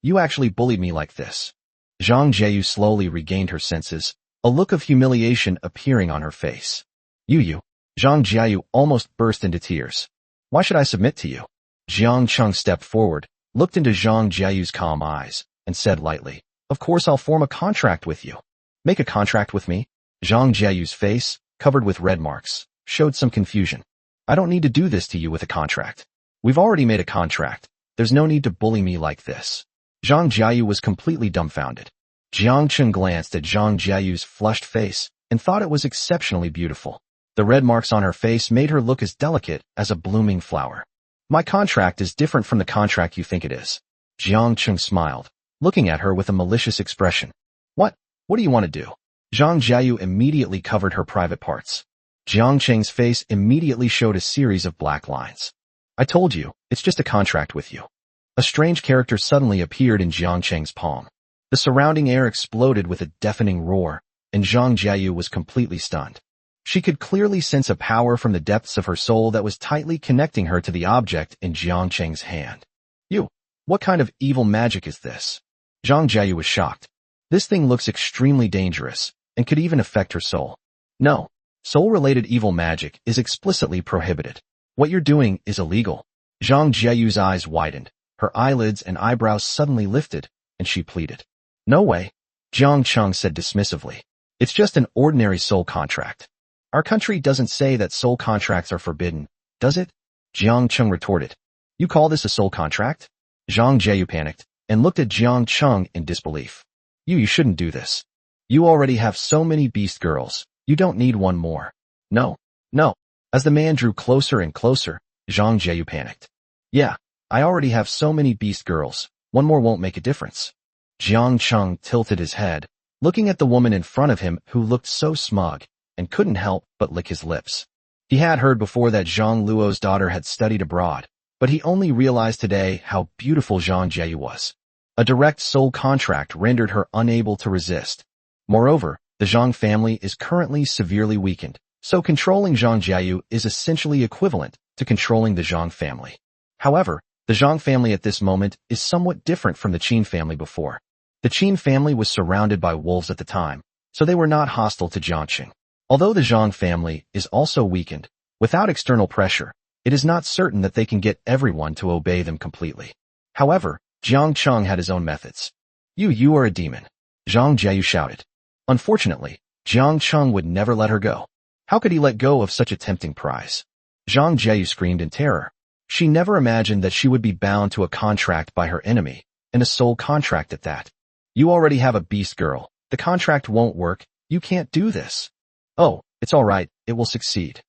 You actually bullied me like this. Zhang Jieyu slowly regained her senses, a look of humiliation appearing on her face. You. Zhang Jieyu almost burst into tears. Why should I submit to you? Jiang Cheng stepped forward, looked into Zhang Jieyu's calm eyes, and said lightly, Of course I'll form a contract with you. Make a contract with me? Zhang Jieyu's face, covered with red marks, showed some confusion. I don't need to do this to you with a contract. We've already made a contract. There's no need to bully me like this. Zhang Jieyu was completely dumbfounded. Jiang Cheng glanced at Zhang Jieyu's flushed face and thought it was exceptionally beautiful. The red marks on her face made her look as delicate as a blooming flower. My contract is different from the contract you think it is. Jiang Cheng smiled, looking at her with a malicious expression. What do you want to do? Zhang Jieyu immediately covered her private parts. Jiang Cheng's face immediately showed a series of black lines. I told you, it's just a contract with you. A strange character suddenly appeared in Jiang Cheng's palm. The surrounding air exploded with a deafening roar, and Zhang Jieyu was completely stunned. She could clearly sense a power from the depths of her soul that was tightly connecting her to the object in Jiang Cheng's hand. What kind of evil magic is this? Zhang Jieyu was shocked. This thing looks extremely dangerous, and could even affect her soul. No, soul-related evil magic is explicitly prohibited. What you're doing is illegal. Zhang Jieyu's eyes widened. Her eyelids and eyebrows suddenly lifted, and she pleaded. No way, Jiang Cheng said dismissively. It's just an ordinary soul contract. Our country doesn't say that soul contracts are forbidden, does it? Jiang Cheng retorted. You call this a soul contract? Zhang Jieyu panicked, and looked at Jiang Cheng in disbelief. You shouldn't do this. You already have so many beast girls, you don't need one more. No. As the man drew closer and closer, Zhang Jieyu panicked. Yeah, I already have so many beast girls, one more won't make a difference. Jiang Cheng tilted his head, looking at the woman in front of him who looked so smug, and couldn't help but lick his lips. He had heard before that Zhang Luo's daughter had studied abroad, but he only realized today how beautiful Zhang Jieyu was. A direct soul contract rendered her unable to resist. Moreover, the Zhang family is currently severely weakened, so controlling Zhang Jieyu is essentially equivalent to controlling the Zhang family. However, the Zhang family at this moment is somewhat different from the Qin family before. The Qin family was surrounded by wolves at the time, so they were not hostile to Jiangxing. Although the Zhang family is also weakened, without external pressure, it is not certain that they can get everyone to obey them completely. However, Jiang Cheng had his own methods. You are a demon, Zhang Jieyu shouted. Unfortunately, Jiang Cheng would never let her go. How could he let go of such a tempting prize? Zhang Jieyu screamed in terror. She never imagined that she would be bound to a contract by her enemy, and a soul contract at that. You already have a beast girl. The contract won't work. You can't do this. Oh, it's all right. It will succeed.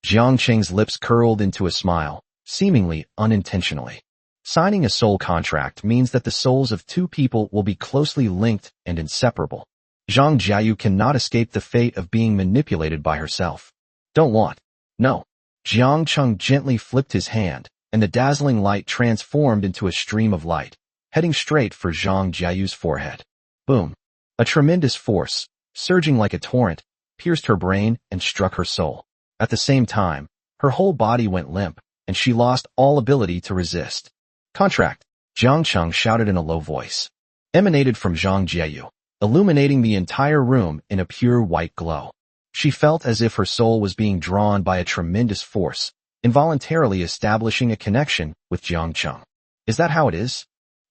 Jiang Cheng's lips curled into a smile, seemingly unintentionally. Signing a soul contract means that the souls of two people will be closely linked and inseparable. Zhang Jieyu cannot escape the fate of being manipulated by herself. Don't want. No. Jiang Cheng gently flipped his hand, and the dazzling light transformed into a stream of light, heading straight for Zhang Jieyu's forehead. Boom. A tremendous force, surging like a torrent, pierced her brain and struck her soul. At the same time, her whole body went limp, and she lost all ability to resist. Contract, Jiang Cheng shouted in a low voice. Emanated from Zhang Jieyu. illuminating the entire room in a pure white glow. She felt as if her soul was being drawn by a tremendous force, involuntarily establishing a connection with Jiang Cheng. Is that how it is?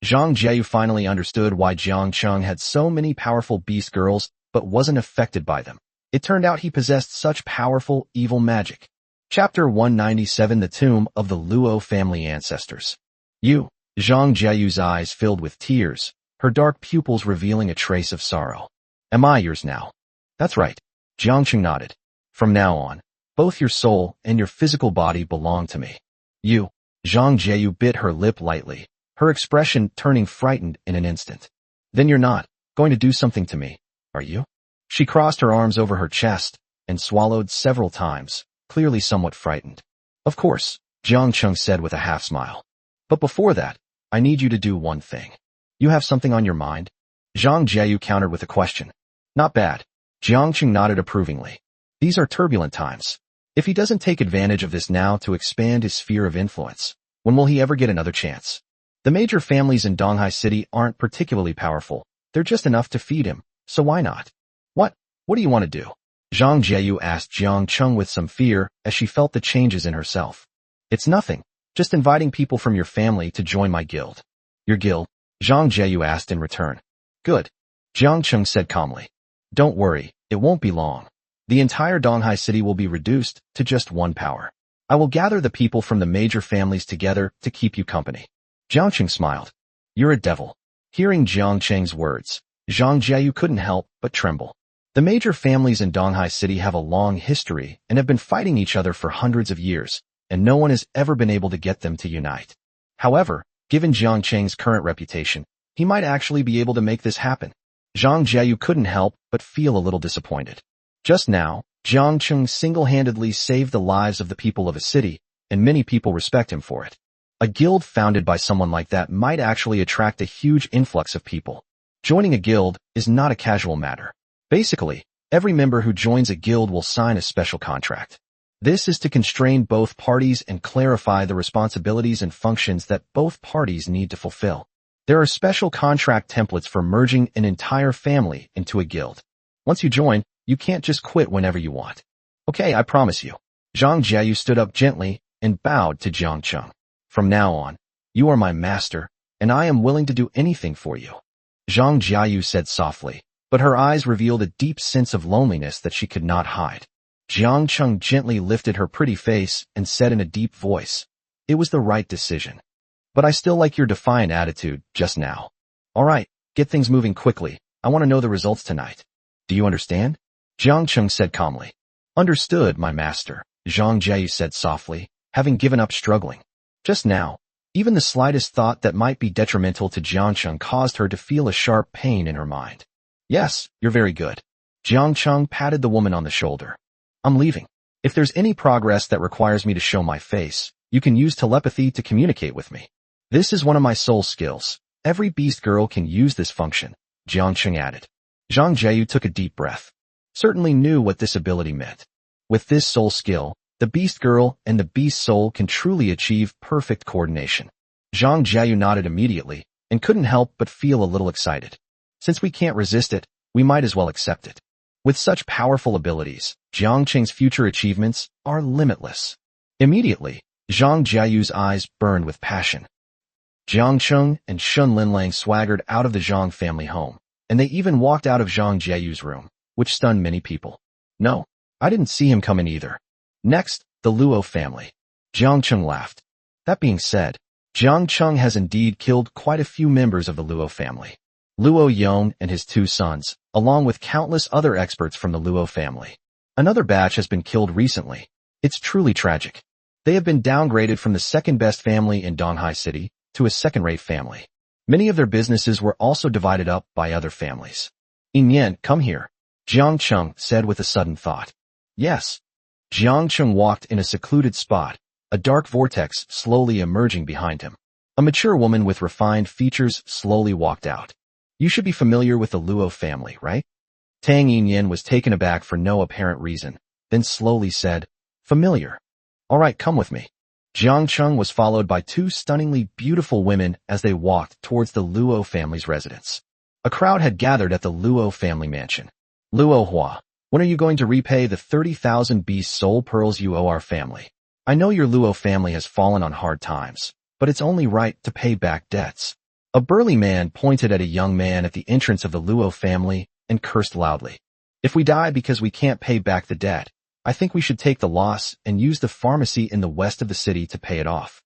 Zhang Jieyu finally understood why Jiang Cheng had so many powerful beast girls but wasn't affected by them. It turned out he possessed such powerful, evil magic. Chapter 197: The Tomb of the Luo Family Ancestors. You. Zhang Jieyu's eyes filled with tears, her dark pupils revealing a trace of sorrow. Am I yours now? That's right. Jiang Cheng nodded. From now on, both your soul and your physical body belong to me. You. Zhang Jieyu bit her lip lightly, her expression turning frightened in an instant. Then you're not going to do something to me, are you? She crossed her arms over her chest and swallowed several times, clearly somewhat frightened. Of course, Jiang Cheng said with a half smile. But before that, I need you to do one thing. You have something on your mind? Zhang Jieyu countered with a question. Not bad. Jiang Cheng nodded approvingly. These are turbulent times. If he doesn't take advantage of this now to expand his sphere of influence, when will he ever get another chance? The major families in Donghai City aren't particularly powerful. They're just enough to feed him, so why not? What do you want to do? Zhang Jieyu asked Jiang Cheng with some fear as she felt the changes in herself. It's nothing. Just inviting people from your family to join my guild. Your guild? Zhang Jieyu asked in return. Good. Jiang Cheng said calmly. Don't worry, it won't be long. The entire Donghai City will be reduced to just one power. I will gather the people from the major families together to keep you company. Jiang Cheng smiled. You're a devil. Hearing Jiang Cheng's words, Zhang Jieyu couldn't help but tremble. The major families in Donghai City have a long history and have been fighting each other for hundreds of years, and no one has ever been able to get them to unite. However, given Jiang Cheng's current reputation, he might actually be able to make this happen. Zhang Jieyu couldn't help but feel a little disappointed. Just now, Jiang Cheng single-handedly saved the lives of the people of a city, and many people respect him for it. A guild founded by someone like that might actually attract a huge influx of people. Joining a guild is not a casual matter. Basically, every member who joins a guild will sign a special contract. This is to constrain both parties and clarify the responsibilities and functions that both parties need to fulfill. There are special contract templates for merging an entire family into a guild. Once you join, you can't just quit whenever you want. Okay, I promise you. Zhang Jieyu stood up gently and bowed to Jiang Cheng. From now on, you are my master, and I am willing to do anything for you. Zhang Jieyu said softly, but her eyes revealed a deep sense of loneliness that she could not hide. Jiang Cheng gently lifted her pretty face and said in a deep voice, it was the right decision. But I still like your defiant attitude just now. All right, get things moving quickly. I want to know the results tonight. Do you understand? Jiang Cheng said calmly. Understood, my master, Zhang Jieyu said softly, having given up struggling. Just now, even the slightest thought that might be detrimental to Jiang Cheng caused her to feel a sharp pain in her mind. Yes, you're very good. Jiang Cheng patted the woman on the shoulder. I'm leaving. If there's any progress that requires me to show my face, you can use telepathy to communicate with me. This is one of my soul skills. Every beast girl can use this function, Jiang Cheng added. Zhang Jieyu took a deep breath. Certainly knew what this ability meant. With this soul skill, the beast girl and the beast soul can truly achieve perfect coordination. Zhang Jieyu nodded immediately and couldn't help but feel a little excited. Since we can't resist it, we might as well accept it. With such powerful abilities, Jiang Cheng's future achievements are limitless. Immediately, Zhang Jieyu's eyes burned with passion. Jiang Cheng and Shun Linlang swaggered out of the Zhang family home, and they even walked out of Zhang Jieyu's room, which stunned many people. No, I didn't see him come in either. Next, the Luo family. Jiang Cheng laughed. That being said, Jiang Cheng has indeed killed quite a few members of the Luo family. Luo Yong and his two sons, along with countless other experts from the Luo family. Another batch has been killed recently. It's truly tragic. They have been downgraded from the second-best family in Donghai City to a second-rate family. Many of their businesses were also divided up by other families. Yin, come here, Jiang Cheng said with a sudden thought. Yes. Jiang Cheng walked in a secluded spot, a dark vortex slowly emerging behind him. A mature woman with refined features slowly walked out. You should be familiar with the Luo family, right? Tang Yin was taken aback for no apparent reason, then slowly said, familiar. All right, come with me. Jiang Cheng was followed by two stunningly beautiful women as they walked towards the Luo family's residence. A crowd had gathered at the Luo family mansion. Luo Hua, when are you going to repay the 30,000 beast soul pearls you owe our family? I know your Luo family has fallen on hard times, but it's only right to pay back debts. A burly man pointed at a young man at the entrance of the Luo family and cursed loudly. If we die because we can't pay back the debt, I think we should take the loss and use the pharmacy in the west of the city to pay it off.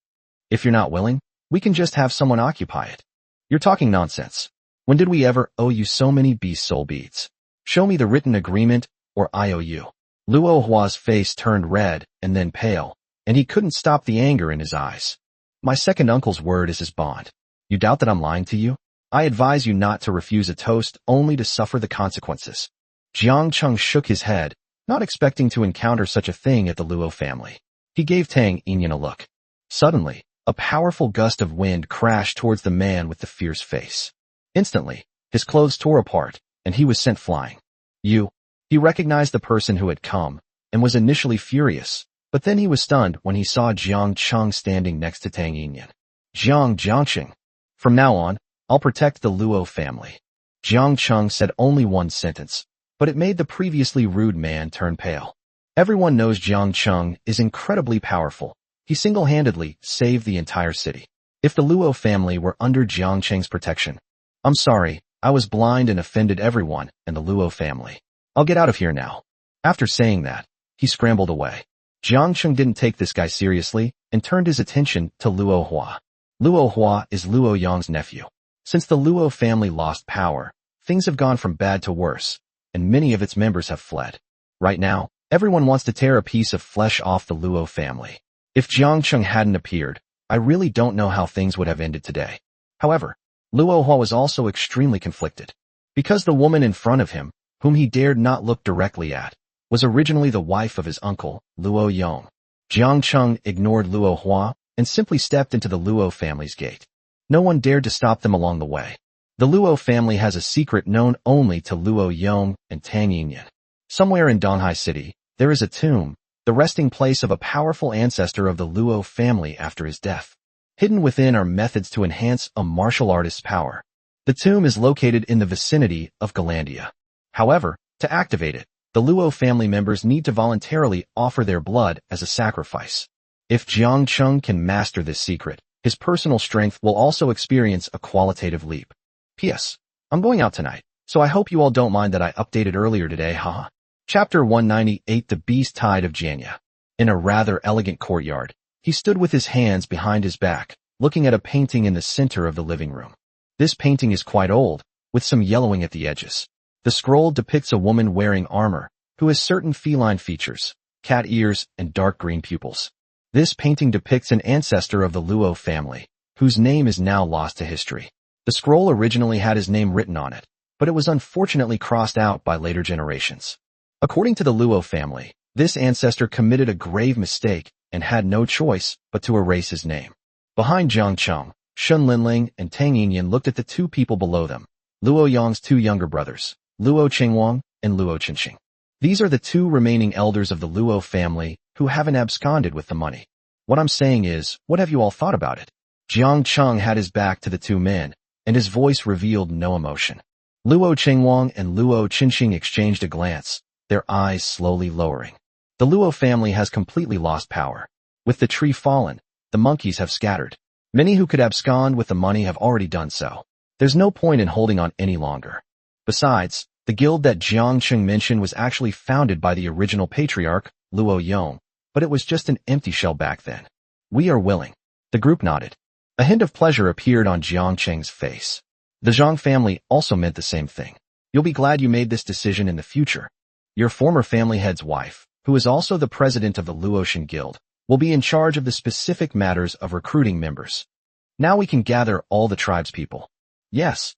If you're not willing, we can just have someone occupy it. You're talking nonsense. When did we ever owe you so many beast soul beads? Show me the written agreement, or I owe you. Luo Hua's face turned red and then pale, and he couldn't stop the anger in his eyes. My second uncle's word is his bond. You doubt that I'm lying to you? I advise you not to refuse a toast only to suffer the consequences. Jiang Cheng shook his head, not expecting to encounter such a thing at the Luo family. He gave Tang Yinyan a look. Suddenly, a powerful gust of wind crashed towards the man with the fierce face. Instantly, his clothes tore apart, and he was sent flying. He recognized the person who had come, and was initially furious, but then he was stunned when he saw Jiang Cheng standing next to Tang Yinyan. Jiangqing. From now on, I'll protect the Luo family. Jiang Cheng said only one sentence, but it made the previously rude man turn pale. Everyone knows Jiang Cheng is incredibly powerful. He single-handedly saved the entire city. If the Luo family were under Jiang Cheng's protection, I'm sorry, I was blind and offended everyone and the Luo family. I'll get out of here now. After saying that, he scrambled away. Jiang Cheng didn't take this guy seriously and turned his attention to Luo Hua. Luo Hua is Luo Yang's nephew. Since the Luo family lost power, things have gone from bad to worse, and many of its members have fled. Right now, everyone wants to tear a piece of flesh off the Luo family. If Jiang Cheng hadn't appeared, I really don't know how things would have ended today. However, Luo Hua was also extremely conflicted. Because the woman in front of him, whom he dared not look directly at, was originally the wife of his uncle, Luo Yong. Jiang Cheng ignored Luo Hua and simply stepped into the Luo family's gate. No one dared to stop them along the way. The Luo family has a secret known only to Luo Yong and Tang Yinyan. Somewhere in Donghai City, there is a tomb, the resting place of a powerful ancestor of the Luo family after his death. Hidden within are methods to enhance a martial artist's power. The tomb is located in the vicinity of Galandia. However, to activate it, the Luo family members need to voluntarily offer their blood as a sacrifice. If Jiang Cheng can master this secret, his personal strength will also experience a qualitative leap. P.S. I'm going out tonight, so I hope you all don't mind that I updated earlier today, haha. Chapter 198 The Beast Tide of Janya. In a rather elegant courtyard, he stood with his hands behind his back, looking at a painting in the center of the living room. This painting is quite old, with some yellowing at the edges. The scroll depicts a woman wearing armor, who has certain feline features, cat ears and dark green pupils. This painting depicts an ancestor of the Luo family, whose name is now lost to history. The scroll originally had his name written on it, but it was unfortunately crossed out by later generations. According to the Luo family, this ancestor committed a grave mistake and had no choice but to erase his name. Behind Jiang Cheng, Shun Linling and Tang Yinyan looked at the two people below them, Luo Yang's two younger brothers, Luo Qingwang and Luo Qinxing. These are the two remaining elders of the Luo family who haven't absconded with the money. What I'm saying is, what have you all thought about it? Jiang Cheng had his back to the two men, and his voice revealed no emotion. Luo Qingwang and Luo Qinxing exchanged a glance, their eyes slowly lowering. The Luo family has completely lost power. With the tree fallen, the monkeys have scattered. Many who could abscond with the money have already done so. There's no point in holding on any longer. Besides, the guild that Jiang Cheng mentioned was actually founded by the original patriarch, Luo Yong, but it was just an empty shell back then. We are willing. The group nodded. A hint of pleasure appeared on Jiang Cheng's face. The Zhang family also meant the same thing. You'll be glad you made this decision in the future. Your former family head's wife, who is also the president of the Luotian Guild, will be in charge of the specific matters of recruiting members. Now we can gather all the tribe's people. Yes.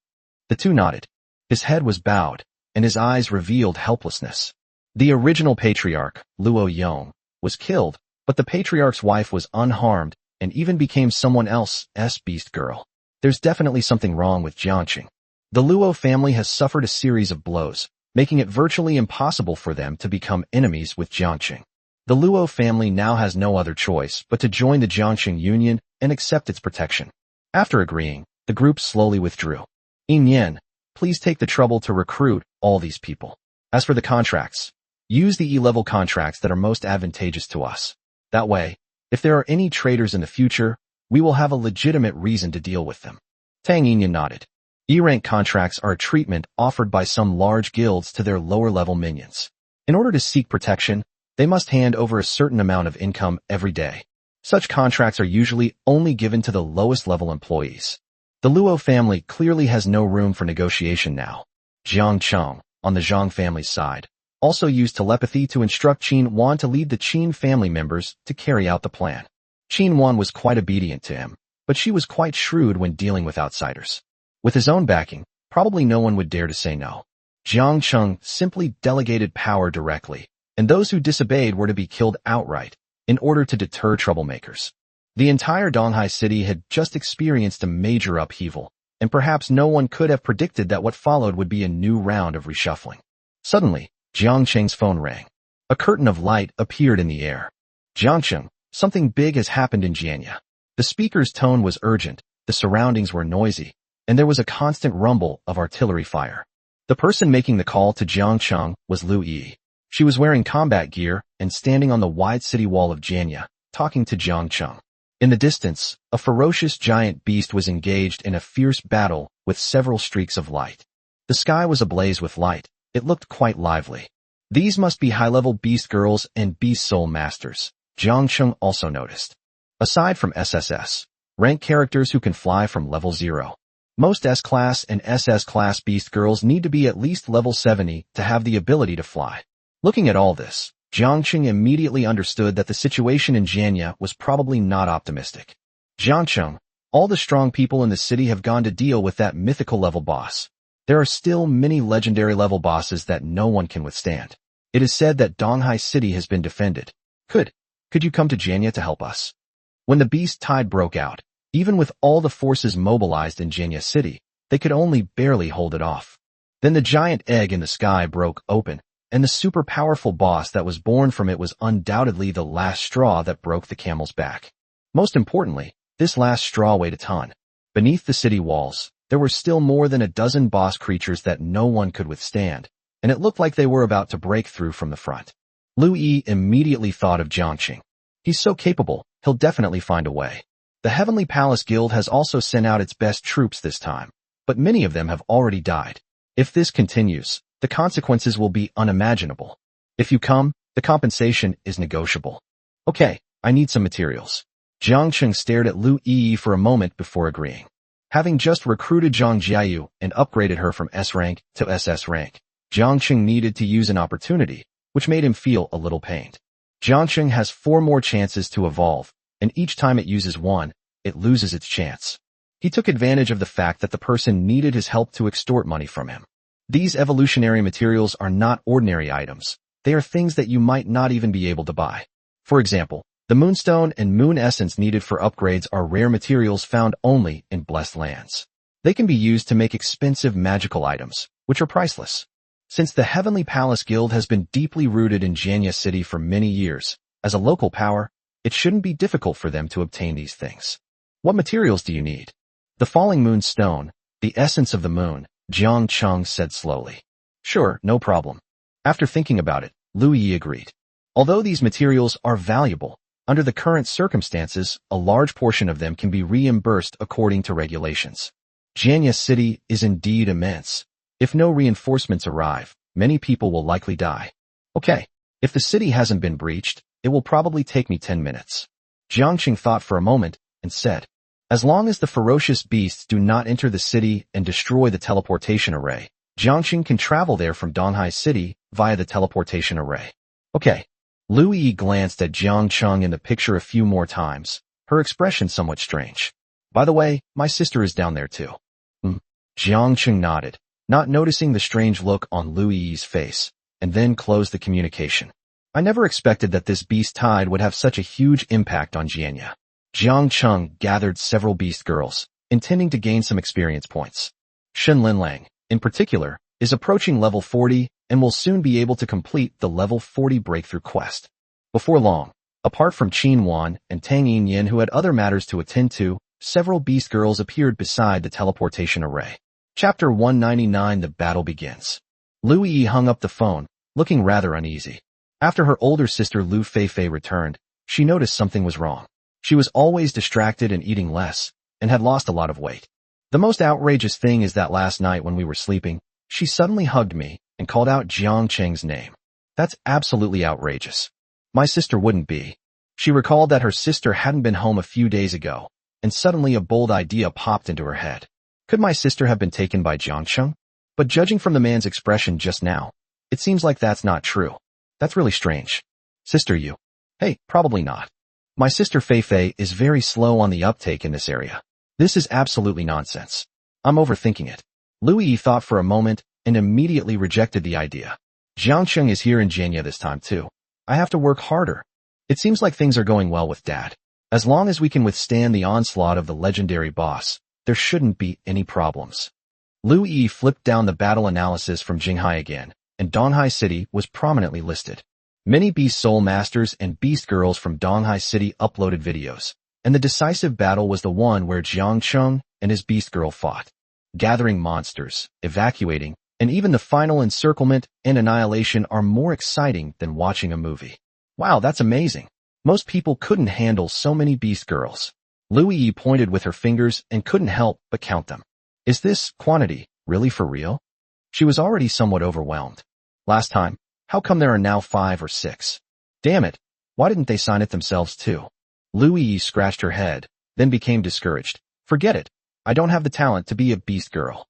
The two nodded. His head was bowed, and his eyes revealed helplessness. The original patriarch, Luo Yong, was killed, but the patriarch's wife was unharmed and even became someone else's beast girl. There's definitely something wrong with Jiangqing. The Luo family has suffered a series of blows, making it virtually impossible for them to become enemies with Jiangqing. The Luo family now has no other choice but to join the Jiangqing Union and accept its protection. After agreeing, the group slowly withdrew. Yin Yan, please take the trouble to recruit all these people. As for the contracts, use the E-level contracts that are most advantageous to us. That way, if there are any traitors in the future, we will have a legitimate reason to deal with them. Tang Yin nodded. E-rank contracts are a treatment offered by some large guilds to their lower-level minions. In order to seek protection, they must hand over a certain amount of income every day. Such contracts are usually only given to the lowest-level employees. The Luo family clearly has no room for negotiation now. Jiang Cheng, on the Zhang family's side, also used telepathy to instruct Qin Wan to lead the Qin family members to carry out the plan. Qin Wan was quite obedient to him, but she was quite shrewd when dealing with outsiders. With his own backing, probably no one would dare to say no. Jiang Cheng simply delegated power directly, and those who disobeyed were to be killed outright, in order to deter troublemakers. The entire Donghai city had just experienced a major upheaval, and perhaps no one could have predicted that what followed would be a new round of reshuffling. Suddenly, Jiang Cheng's phone rang. A curtain of light appeared in the air. Jiang Cheng, something big has happened in Jianya. The speaker's tone was urgent, the surroundings were noisy, and there was a constant rumble of artillery fire. The person making the call to Jiang Cheng was Lu Yi. She was wearing combat gear and standing on the wide city wall of Jianya, talking to Jiang Cheng. In the distance, a ferocious giant beast was engaged in a fierce battle with several streaks of light. The sky was ablaze with light. It looked quite lively. These must be high-level beast girls and beast soul masters, Jiang Cheng also noticed. Aside from SSS, rank characters who can fly from level 0. Most S-class and SS-class beast girls need to be at least level 70 to have the ability to fly. Looking at all this, Jiang Cheng immediately understood that the situation in Jianya was probably not optimistic. Jiang Cheng, all the strong people in the city have gone to deal with that mythical level boss. There are still many legendary level bosses that no one can withstand. It is said that Donghai City has been defended. Could you come to Jianya to help us? When the beast tide broke out, even with all the forces mobilized in Jianya City, they could only barely hold it off. Then the giant egg in the sky broke open, and the super powerful boss that was born from it was undoubtedly the last straw that broke the camel's back. Most importantly, this last straw weighed a ton. Beneath the city walls, there were still more than a dozen boss creatures that no one could withstand, and it looked like they were about to break through from the front. Lu Yi immediately thought of Jiang Cheng. He's so capable, he'll definitely find a way. The Heavenly Palace Guild has also sent out its best troops this time, but many of them have already died. If this continues, the consequences will be unimaginable. If you come, the compensation is negotiable. Okay, I need some materials. Jiang Cheng stared at Lu Yi for a moment before agreeing. Having just recruited Zhang Jiayu and upgraded her from S rank to SS rank, Jiang Cheng needed to use an opportunity, which made him feel a little pained. Jiang Cheng has 4 more chances to evolve, and each time it uses one, it loses its chance. He took advantage of the fact that the person needed his help to extort money from him. These evolutionary materials are not ordinary items. They are things that you might not even be able to buy. For example, the moonstone and moon essence needed for upgrades are rare materials found only in blessed lands. They can be used to make expensive magical items, which are priceless. Since the Heavenly Palace Guild has been deeply rooted in Jianya City for many years, as a local power, it shouldn't be difficult for them to obtain these things. What materials do you need? The falling moon stone, the essence of the moon, Jiang Cheng said slowly. Sure, no problem. After thinking about it, Lu Yi agreed. Although these materials are valuable, under the current circumstances, a large portion of them can be reimbursed according to regulations. Jianya City is indeed immense. If no reinforcements arrive, many people will likely die. Okay, if the city hasn't been breached, it will probably take me 10 minutes. Jiang Cheng thought for a moment and said, as long as the ferocious beasts do not enter the city and destroy the teleportation array, Jiang Cheng can travel there from Donghai City via the teleportation array. Okay. Lu Yi glanced at Jiang Cheng in the picture a few more times, her expression somewhat strange. By the way, my sister is down there too. Jiang Cheng nodded, not noticing the strange look on Lu Yi's face, and then closed the communication. I never expected that this beast tide would have such a huge impact on Jianya. Jiang Cheng gathered several beast girls, intending to gain some experience points. Shen Linlang, in particular, is approaching level 40 and will soon be able to complete the level 40 breakthrough quest. Before long, apart from Qin Wan and Tang Yin who had other matters to attend to, several beast girls appeared beside the teleportation array. Chapter 199 The Battle Begins. Lu Yi hung up the phone, looking rather uneasy. After her older sister Lu Feifei returned, she noticed something was wrong. She was always distracted and eating less, and had lost a lot of weight. The most outrageous thing is that last night when we were sleeping, she suddenly hugged me and called out Jiang Cheng's name. That's absolutely outrageous. My sister wouldn't be. She recalled that her sister hadn't been home a few days ago, and suddenly a bold idea popped into her head. Could my sister have been taken by Jiang Cheng? But judging from the man's expression just now, it seems like that's not true. That's really strange. Sister you? Hey, probably not. My sister Feifei is very slow on the uptake in this area. This is absolutely nonsense. I'm overthinking it. Lu Yi thought for a moment and immediately rejected the idea. Jiang Cheng is here in Jenya this time too. I have to work harder. It seems like things are going well with Dad. As long as we can withstand the onslaught of the legendary boss, there shouldn't be any problems. Lu Yi flipped down the battle analysis from Jinghai again, and Donghai City was prominently listed. Many Beast Soul Masters and Beast Girls from Donghai City uploaded videos, and the decisive battle was the one where Jiang Cheng and his Beast Girl fought. Gathering monsters, evacuating, and even the final encirclement and annihilation are more exciting than watching a movie. Wow, that's amazing. Most people couldn't handle so many Beast Girls. Lu Yi pointed with her fingers and couldn't help but count them. Is this quantity really for real? She was already somewhat overwhelmed. Last time, how come there are now 5 or 6? Damn it, why didn't they sign it themselves too? Lu Yi scratched her head, then became discouraged. Forget it, I don't have the talent to be a Beast Girl.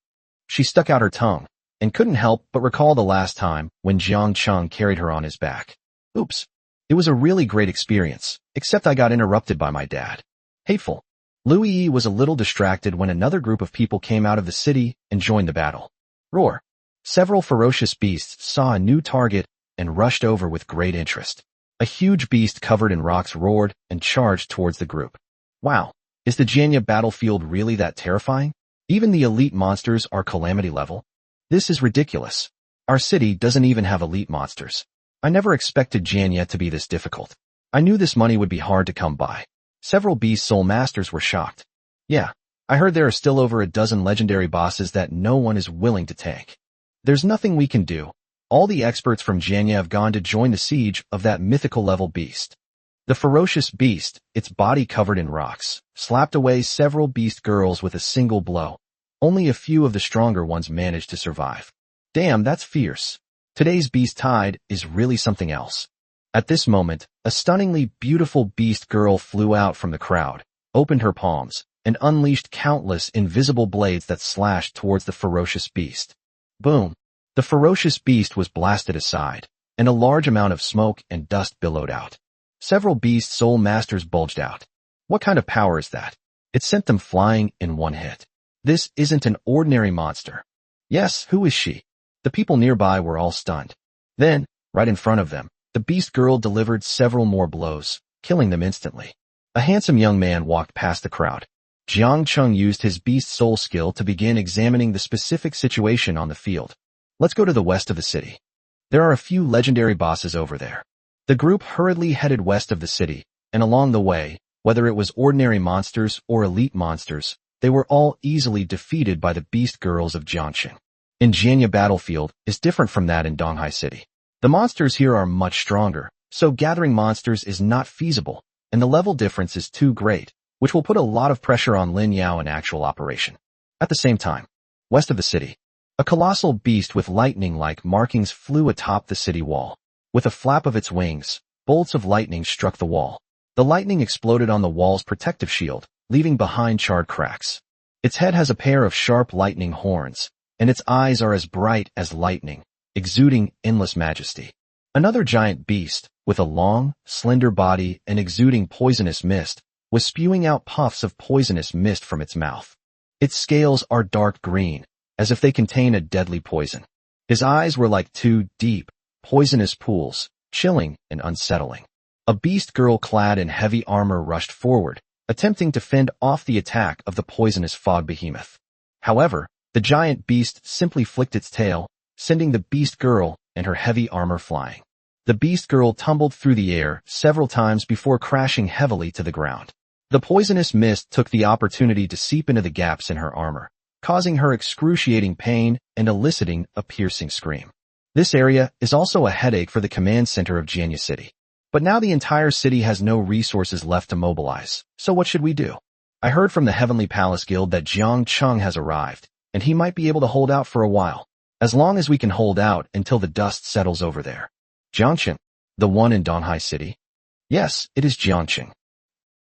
She stuck out her tongue, and couldn't help but recall the last time when Jiang Cheng carried her on his back. Oops. It was a really great experience, except I got interrupted by my dad. Hateful. Lu Yi was a little distracted when another group of people came out of the city and joined the battle. Roar. Several ferocious beasts saw a new target and rushed over with great interest. A huge beast covered in rocks roared and charged towards the group. Wow, is the Jenya battlefield really that terrifying? Even the elite monsters are calamity level? This is ridiculous. Our city doesn't even have elite monsters. I never expected Jenya to be this difficult. I knew this money would be hard to come by. Several Beast Soul Masters were shocked. Yeah, I heard there are still over a dozen legendary bosses that no one is willing to take. There's nothing we can do. All the experts from Jenya have gone to join the siege of that mythical level beast. The ferocious beast, its body covered in rocks, slapped away several beast girls with a single blow. Only a few of the stronger ones managed to survive. Damn, that's fierce. Today's beast tide is really something else. At this moment, a stunningly beautiful beast girl flew out from the crowd, opened her palms, and unleashed countless invisible blades that slashed towards the ferocious beast. Boom! The ferocious beast was blasted aside, and a large amount of smoke and dust billowed out. Several Beast Soul Masters bulged out. What kind of power is that? It sent them flying in one hit. This isn't an ordinary monster. Yes, who is she? The people nearby were all stunned. Then, right in front of them, the beast girl delivered several more blows, killing them instantly. A handsome young man walked past the crowd. Jiang Cheng used his beast soul skill to begin examining the specific situation on the field. Let's go to the west of the city. There are a few legendary bosses over there. The group hurriedly headed west of the city, and along the way, whether it was ordinary monsters or elite monsters, they were all easily defeated by the beast girls of Jiangxing. In Jenya battlefield is different from that in Donghai City. The monsters here are much stronger, so gathering monsters is not feasible, and the level difference is too great, which will put a lot of pressure on Lin Yao in actual operation. At the same time, west of the city, a colossal beast with lightning-like markings flew atop the city wall. With a flap of its wings, bolts of lightning struck the wall. The lightning exploded on the wall's protective shield, leaving behind charred cracks. Its head has a pair of sharp lightning horns, and its eyes are as bright as lightning, exuding endless majesty. Another giant beast, with a long, slender body and exuding poisonous mist, was spewing out puffs of poisonous mist from its mouth. Its scales are dark green, as if they contain a deadly poison. His eyes were like two deep, poisonous pools, chilling and unsettling. A beast girl clad in heavy armor rushed forward, attempting to fend off the attack of the poisonous fog behemoth. However, the giant beast simply flicked its tail, sending the beast girl and her heavy armor flying. The beast girl tumbled through the air several times before crashing heavily to the ground. The poisonous mist took the opportunity to seep into the gaps in her armor, causing her excruciating pain and eliciting a piercing scream. This area is also a headache for the command center of Jianya City. But now the entire city has no resources left to mobilize, so what should we do? I heard from the Heavenly Palace Guild that Jiang Chung has arrived, and he might be able to hold out for a while, as long as we can hold out until the dust settles over there. Jiangqing, the one in Donghai City? Yes, it is Jiangqing.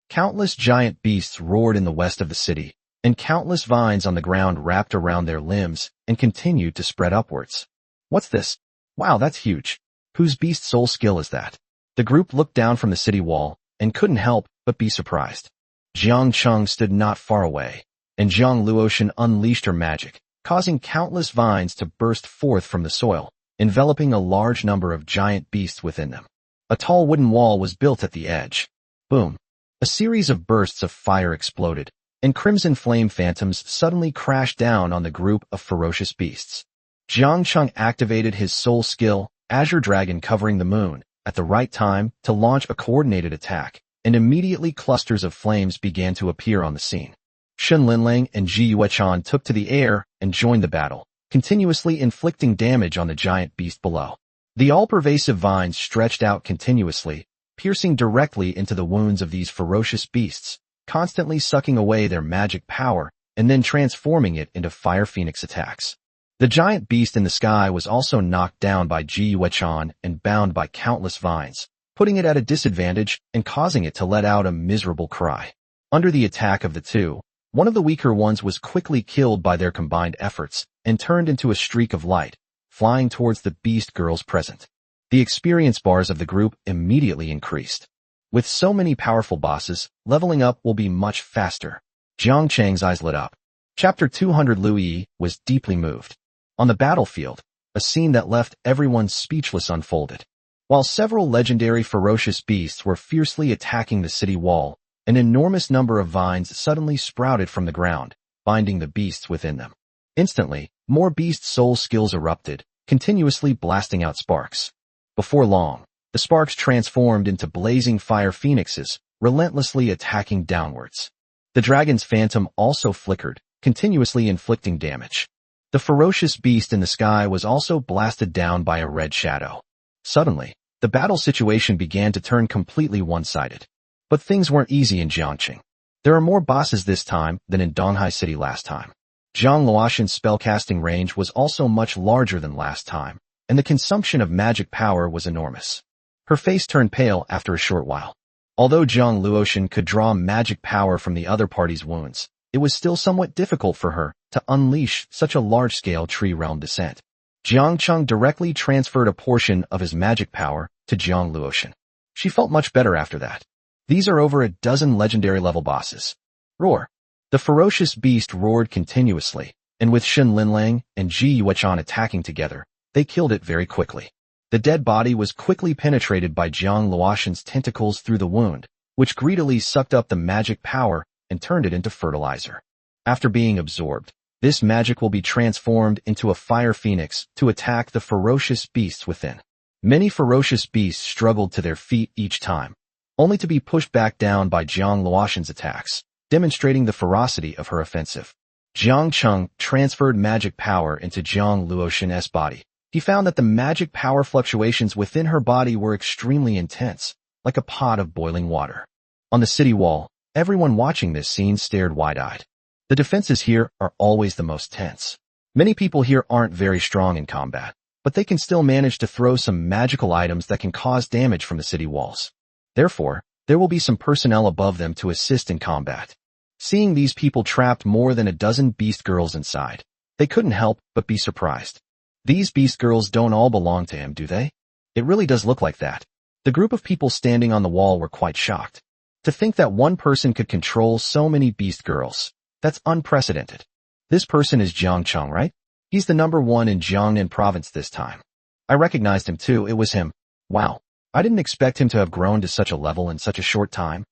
Countless giant beasts roared in the west of the city, and countless vines on the ground wrapped around their limbs and continued to spread upwards. What's this? Wow, that's huge. Whose beast soul skill is that? The group looked down from the city wall and couldn't help but be surprised. Jiang Chung stood not far away, and Jiang Luotian unleashed her magic, causing countless vines to burst forth from the soil, enveloping a large number of giant beasts within them. A tall wooden wall was built at the edge. Boom! A series of bursts of fire exploded, and crimson flame phantoms suddenly crashed down on the group of ferocious beasts. Jiang Chung activated his soul skill, Azure Dragon covering the moon, at the right time to launch a coordinated attack, and immediately clusters of flames began to appear on the scene. Shen Linlang and Ji Yuechan took to the air and joined the battle, continuously inflicting damage on the giant beast below. The all-pervasive vines stretched out continuously, piercing directly into the wounds of these ferocious beasts, constantly sucking away their magic power and then transforming it into fire phoenix attacks. The giant beast in the sky was also knocked down by Ji Yuechan and bound by countless vines, putting it at a disadvantage and causing it to let out a miserable cry. Under the attack of the two, one of the weaker ones was quickly killed by their combined efforts and turned into a streak of light, flying towards the beast girls present. The experience bars of the group immediately increased. With so many powerful bosses, leveling up will be much faster. Jiang Chang's eyes lit up. Chapter 200 Lu Yi was deeply moved. On the battlefield, a scene that left everyone speechless unfolded. While several legendary ferocious beasts were fiercely attacking the city wall, an enormous number of vines suddenly sprouted from the ground, binding the beasts within them. Instantly, more beast soul skills erupted, continuously blasting out sparks. Before long, the sparks transformed into blazing fire phoenixes, relentlessly attacking downwards. The dragon's phantom also flickered, continuously inflicting damage. The ferocious beast in the sky was also blasted down by a red shadow. Suddenly, the battle situation began to turn completely one-sided. But things weren't easy in Jiangqing. There are more bosses this time than in Donghai City last time. Jiang Luotian's spellcasting range was also much larger than last time, and the consumption of magic power was enormous. Her face turned pale after a short while. Although Jiang Luotian could draw magic power from the other party's wounds, it was still somewhat difficult for her to unleash such a large-scale tree realm descent. Jiang Chung directly transferred a portion of his magic power to Jiang Luotian. She felt much better after that. These are over a dozen legendary level bosses. Roar! The ferocious beast roared continuously, and with Shen Linlang and Ji Yuechan attacking together, they killed it very quickly. The dead body was quickly penetrated by Jiang Luotian's tentacles through the wound, which greedily sucked up the magic power and turned it into fertilizer. After being absorbed, this magic will be transformed into a fire phoenix to attack the ferocious beasts within. Many ferocious beasts struggled to their feet each time, only to be pushed back down by Jiang Luotian's attacks, demonstrating the ferocity of her offensive. Jiang Chung transferred magic power into Jiang Luotian's body. He found that the magic power fluctuations within her body were extremely intense, like a pot of boiling water. On the city wall, everyone watching this scene stared wide-eyed. The defenses here are always the most tense. Many people here aren't very strong in combat, but they can still manage to throw some magical items that can cause damage from the city walls. Therefore, there will be some personnel above them to assist in combat. Seeing these people trapped more than a dozen beast girls inside, they couldn't help but be surprised. These beast girls don't all belong to him, do they? It really does look like that. The group of people standing on the wall were quite shocked. To think that one person could control so many beast girls, that's unprecedented. This person is Jiang Chung, right? He's the number one in Jiangnan province this time. I recognized him too, it was him. Wow, I didn't expect him to have grown to such a level in such a short time.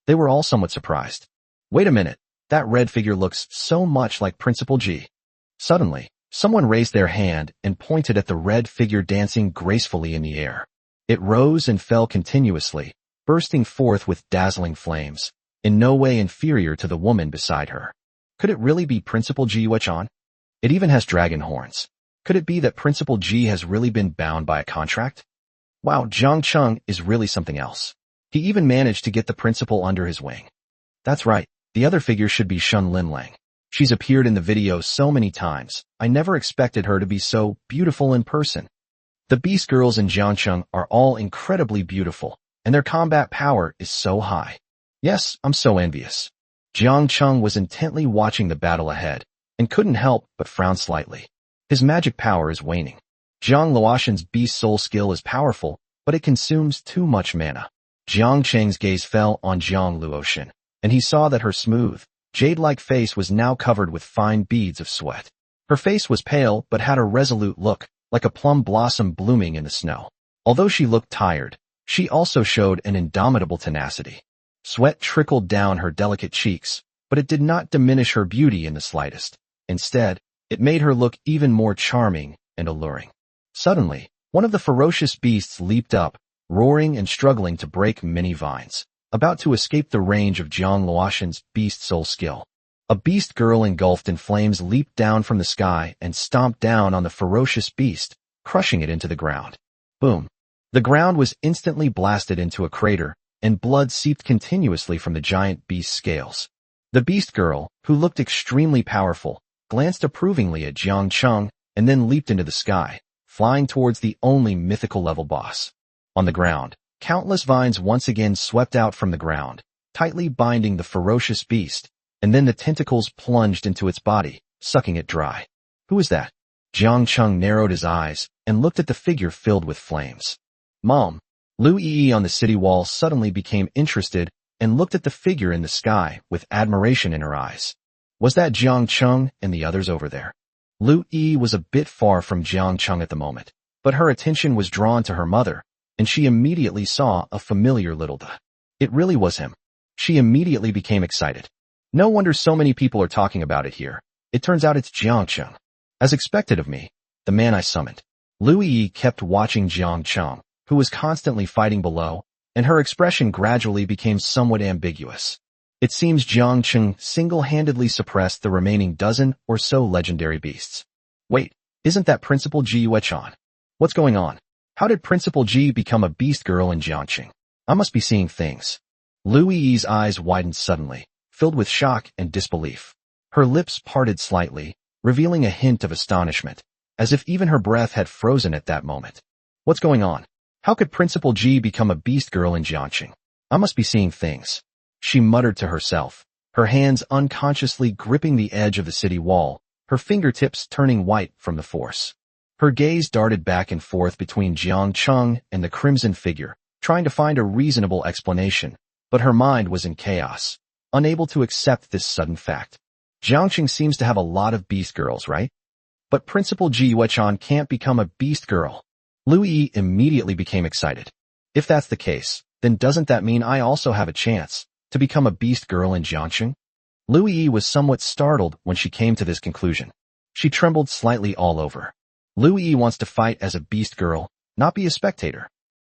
They were all somewhat surprised. Wait a minute, that red figure looks so much like Principal G. Suddenly, someone raised their hand and pointed at the red figure dancing gracefully in the air. It rose and fell continuously, bursting forth with dazzling flames, in no way inferior to the woman beside her. Could it really be Principal Ji Wechan? It even has dragon horns. Could it be that Principal Ji has really been bound by a contract? Wow, Jiang Cheng is really something else. He even managed to get the principal under his wing. That's right, the other figure should be Shun Linlang. She's appeared in the video so many times, I never expected her to be so beautiful in person. The Beast Girls in Jiangcheng are all incredibly beautiful, and their combat power is so high. Yes, I'm so envious. Jiang Cheng was intently watching the battle ahead, and couldn't help but frown slightly. His magic power is waning. Jiang Luoshan's beast soul skill is powerful, but it consumes too much mana. Jiang Cheng's gaze fell on Jiang Luoshan, and he saw that her smooth, jade-like face was now covered with fine beads of sweat. Her face was pale but had a resolute look, like a plum blossom blooming in the snow. Although she looked tired, she also showed an indomitable tenacity. Sweat trickled down her delicate cheeks, but it did not diminish her beauty in the slightest. Instead, it made her look even more charming and alluring. Suddenly, one of the ferocious beasts leaped up, roaring and struggling to break many vines, about to escape the range of Jiang Luoshan's beast soul skill. A beast girl engulfed in flames leaped down from the sky and stomped down on the ferocious beast, crushing it into the ground. Boom! The ground was instantly blasted into a crater, and blood seeped continuously from the giant beast's scales. The beast girl, who looked extremely powerful, glanced approvingly at Jiang Cheng and then leaped into the sky, flying towards the only mythical level boss. On the ground, countless vines once again swept out from the ground, tightly binding the ferocious beast, and then the tentacles plunged into its body, sucking it dry. Who is that? Jiang Cheng narrowed his eyes and looked at the figure filled with flames. Mom. Lu Yi on the city wall suddenly became interested and looked at the figure in the sky with admiration in her eyes. Was that Jiang Cheng and the others over there? Lu Yi was a bit far from Jiang Cheng at the moment, but her attention was drawn to her mother, and she immediately saw a familiar little dude. It really was him. She immediately became excited. No wonder so many people are talking about it here. It turns out it's Jiang Cheng. As expected of me, the man I summoned. Lu Yi kept watching Jiang Cheng, who was constantly fighting below, and her expression gradually became somewhat ambiguous. It seems Jiang Cheng single-handedly suppressed the remaining dozen or so legendary beasts. Wait, isn't that Principal Ji Wechan? What's going on? How did Principal Ji become a beast girl in Jiangcheng? I must be seeing things. Lu Yi's eyes widened suddenly, filled with shock and disbelief. Her lips parted slightly, revealing a hint of astonishment, as if even her breath had frozen at that moment. What's going on? How could Principal Ji become a beast girl in Jiangcheng? I must be seeing things. She muttered to herself, her hands unconsciously gripping the edge of the city wall, her fingertips turning white from the force. Her gaze darted back and forth between Jiang Cheng and the crimson figure, trying to find a reasonable explanation, but her mind was in chaos, unable to accept this sudden fact. Jiangcheng seems to have a lot of beast girls, right? But Principal Ji Wechan can't become a beast girl. Lu Yi immediately became excited. If that's the case, then doesn't that mean I also have a chance to become a beast girl in Jiangcheng? Lu Yi was somewhat startled when she came to this conclusion. She trembled slightly all over. Lu Yi wants to fight as a beast girl, not be a spectator.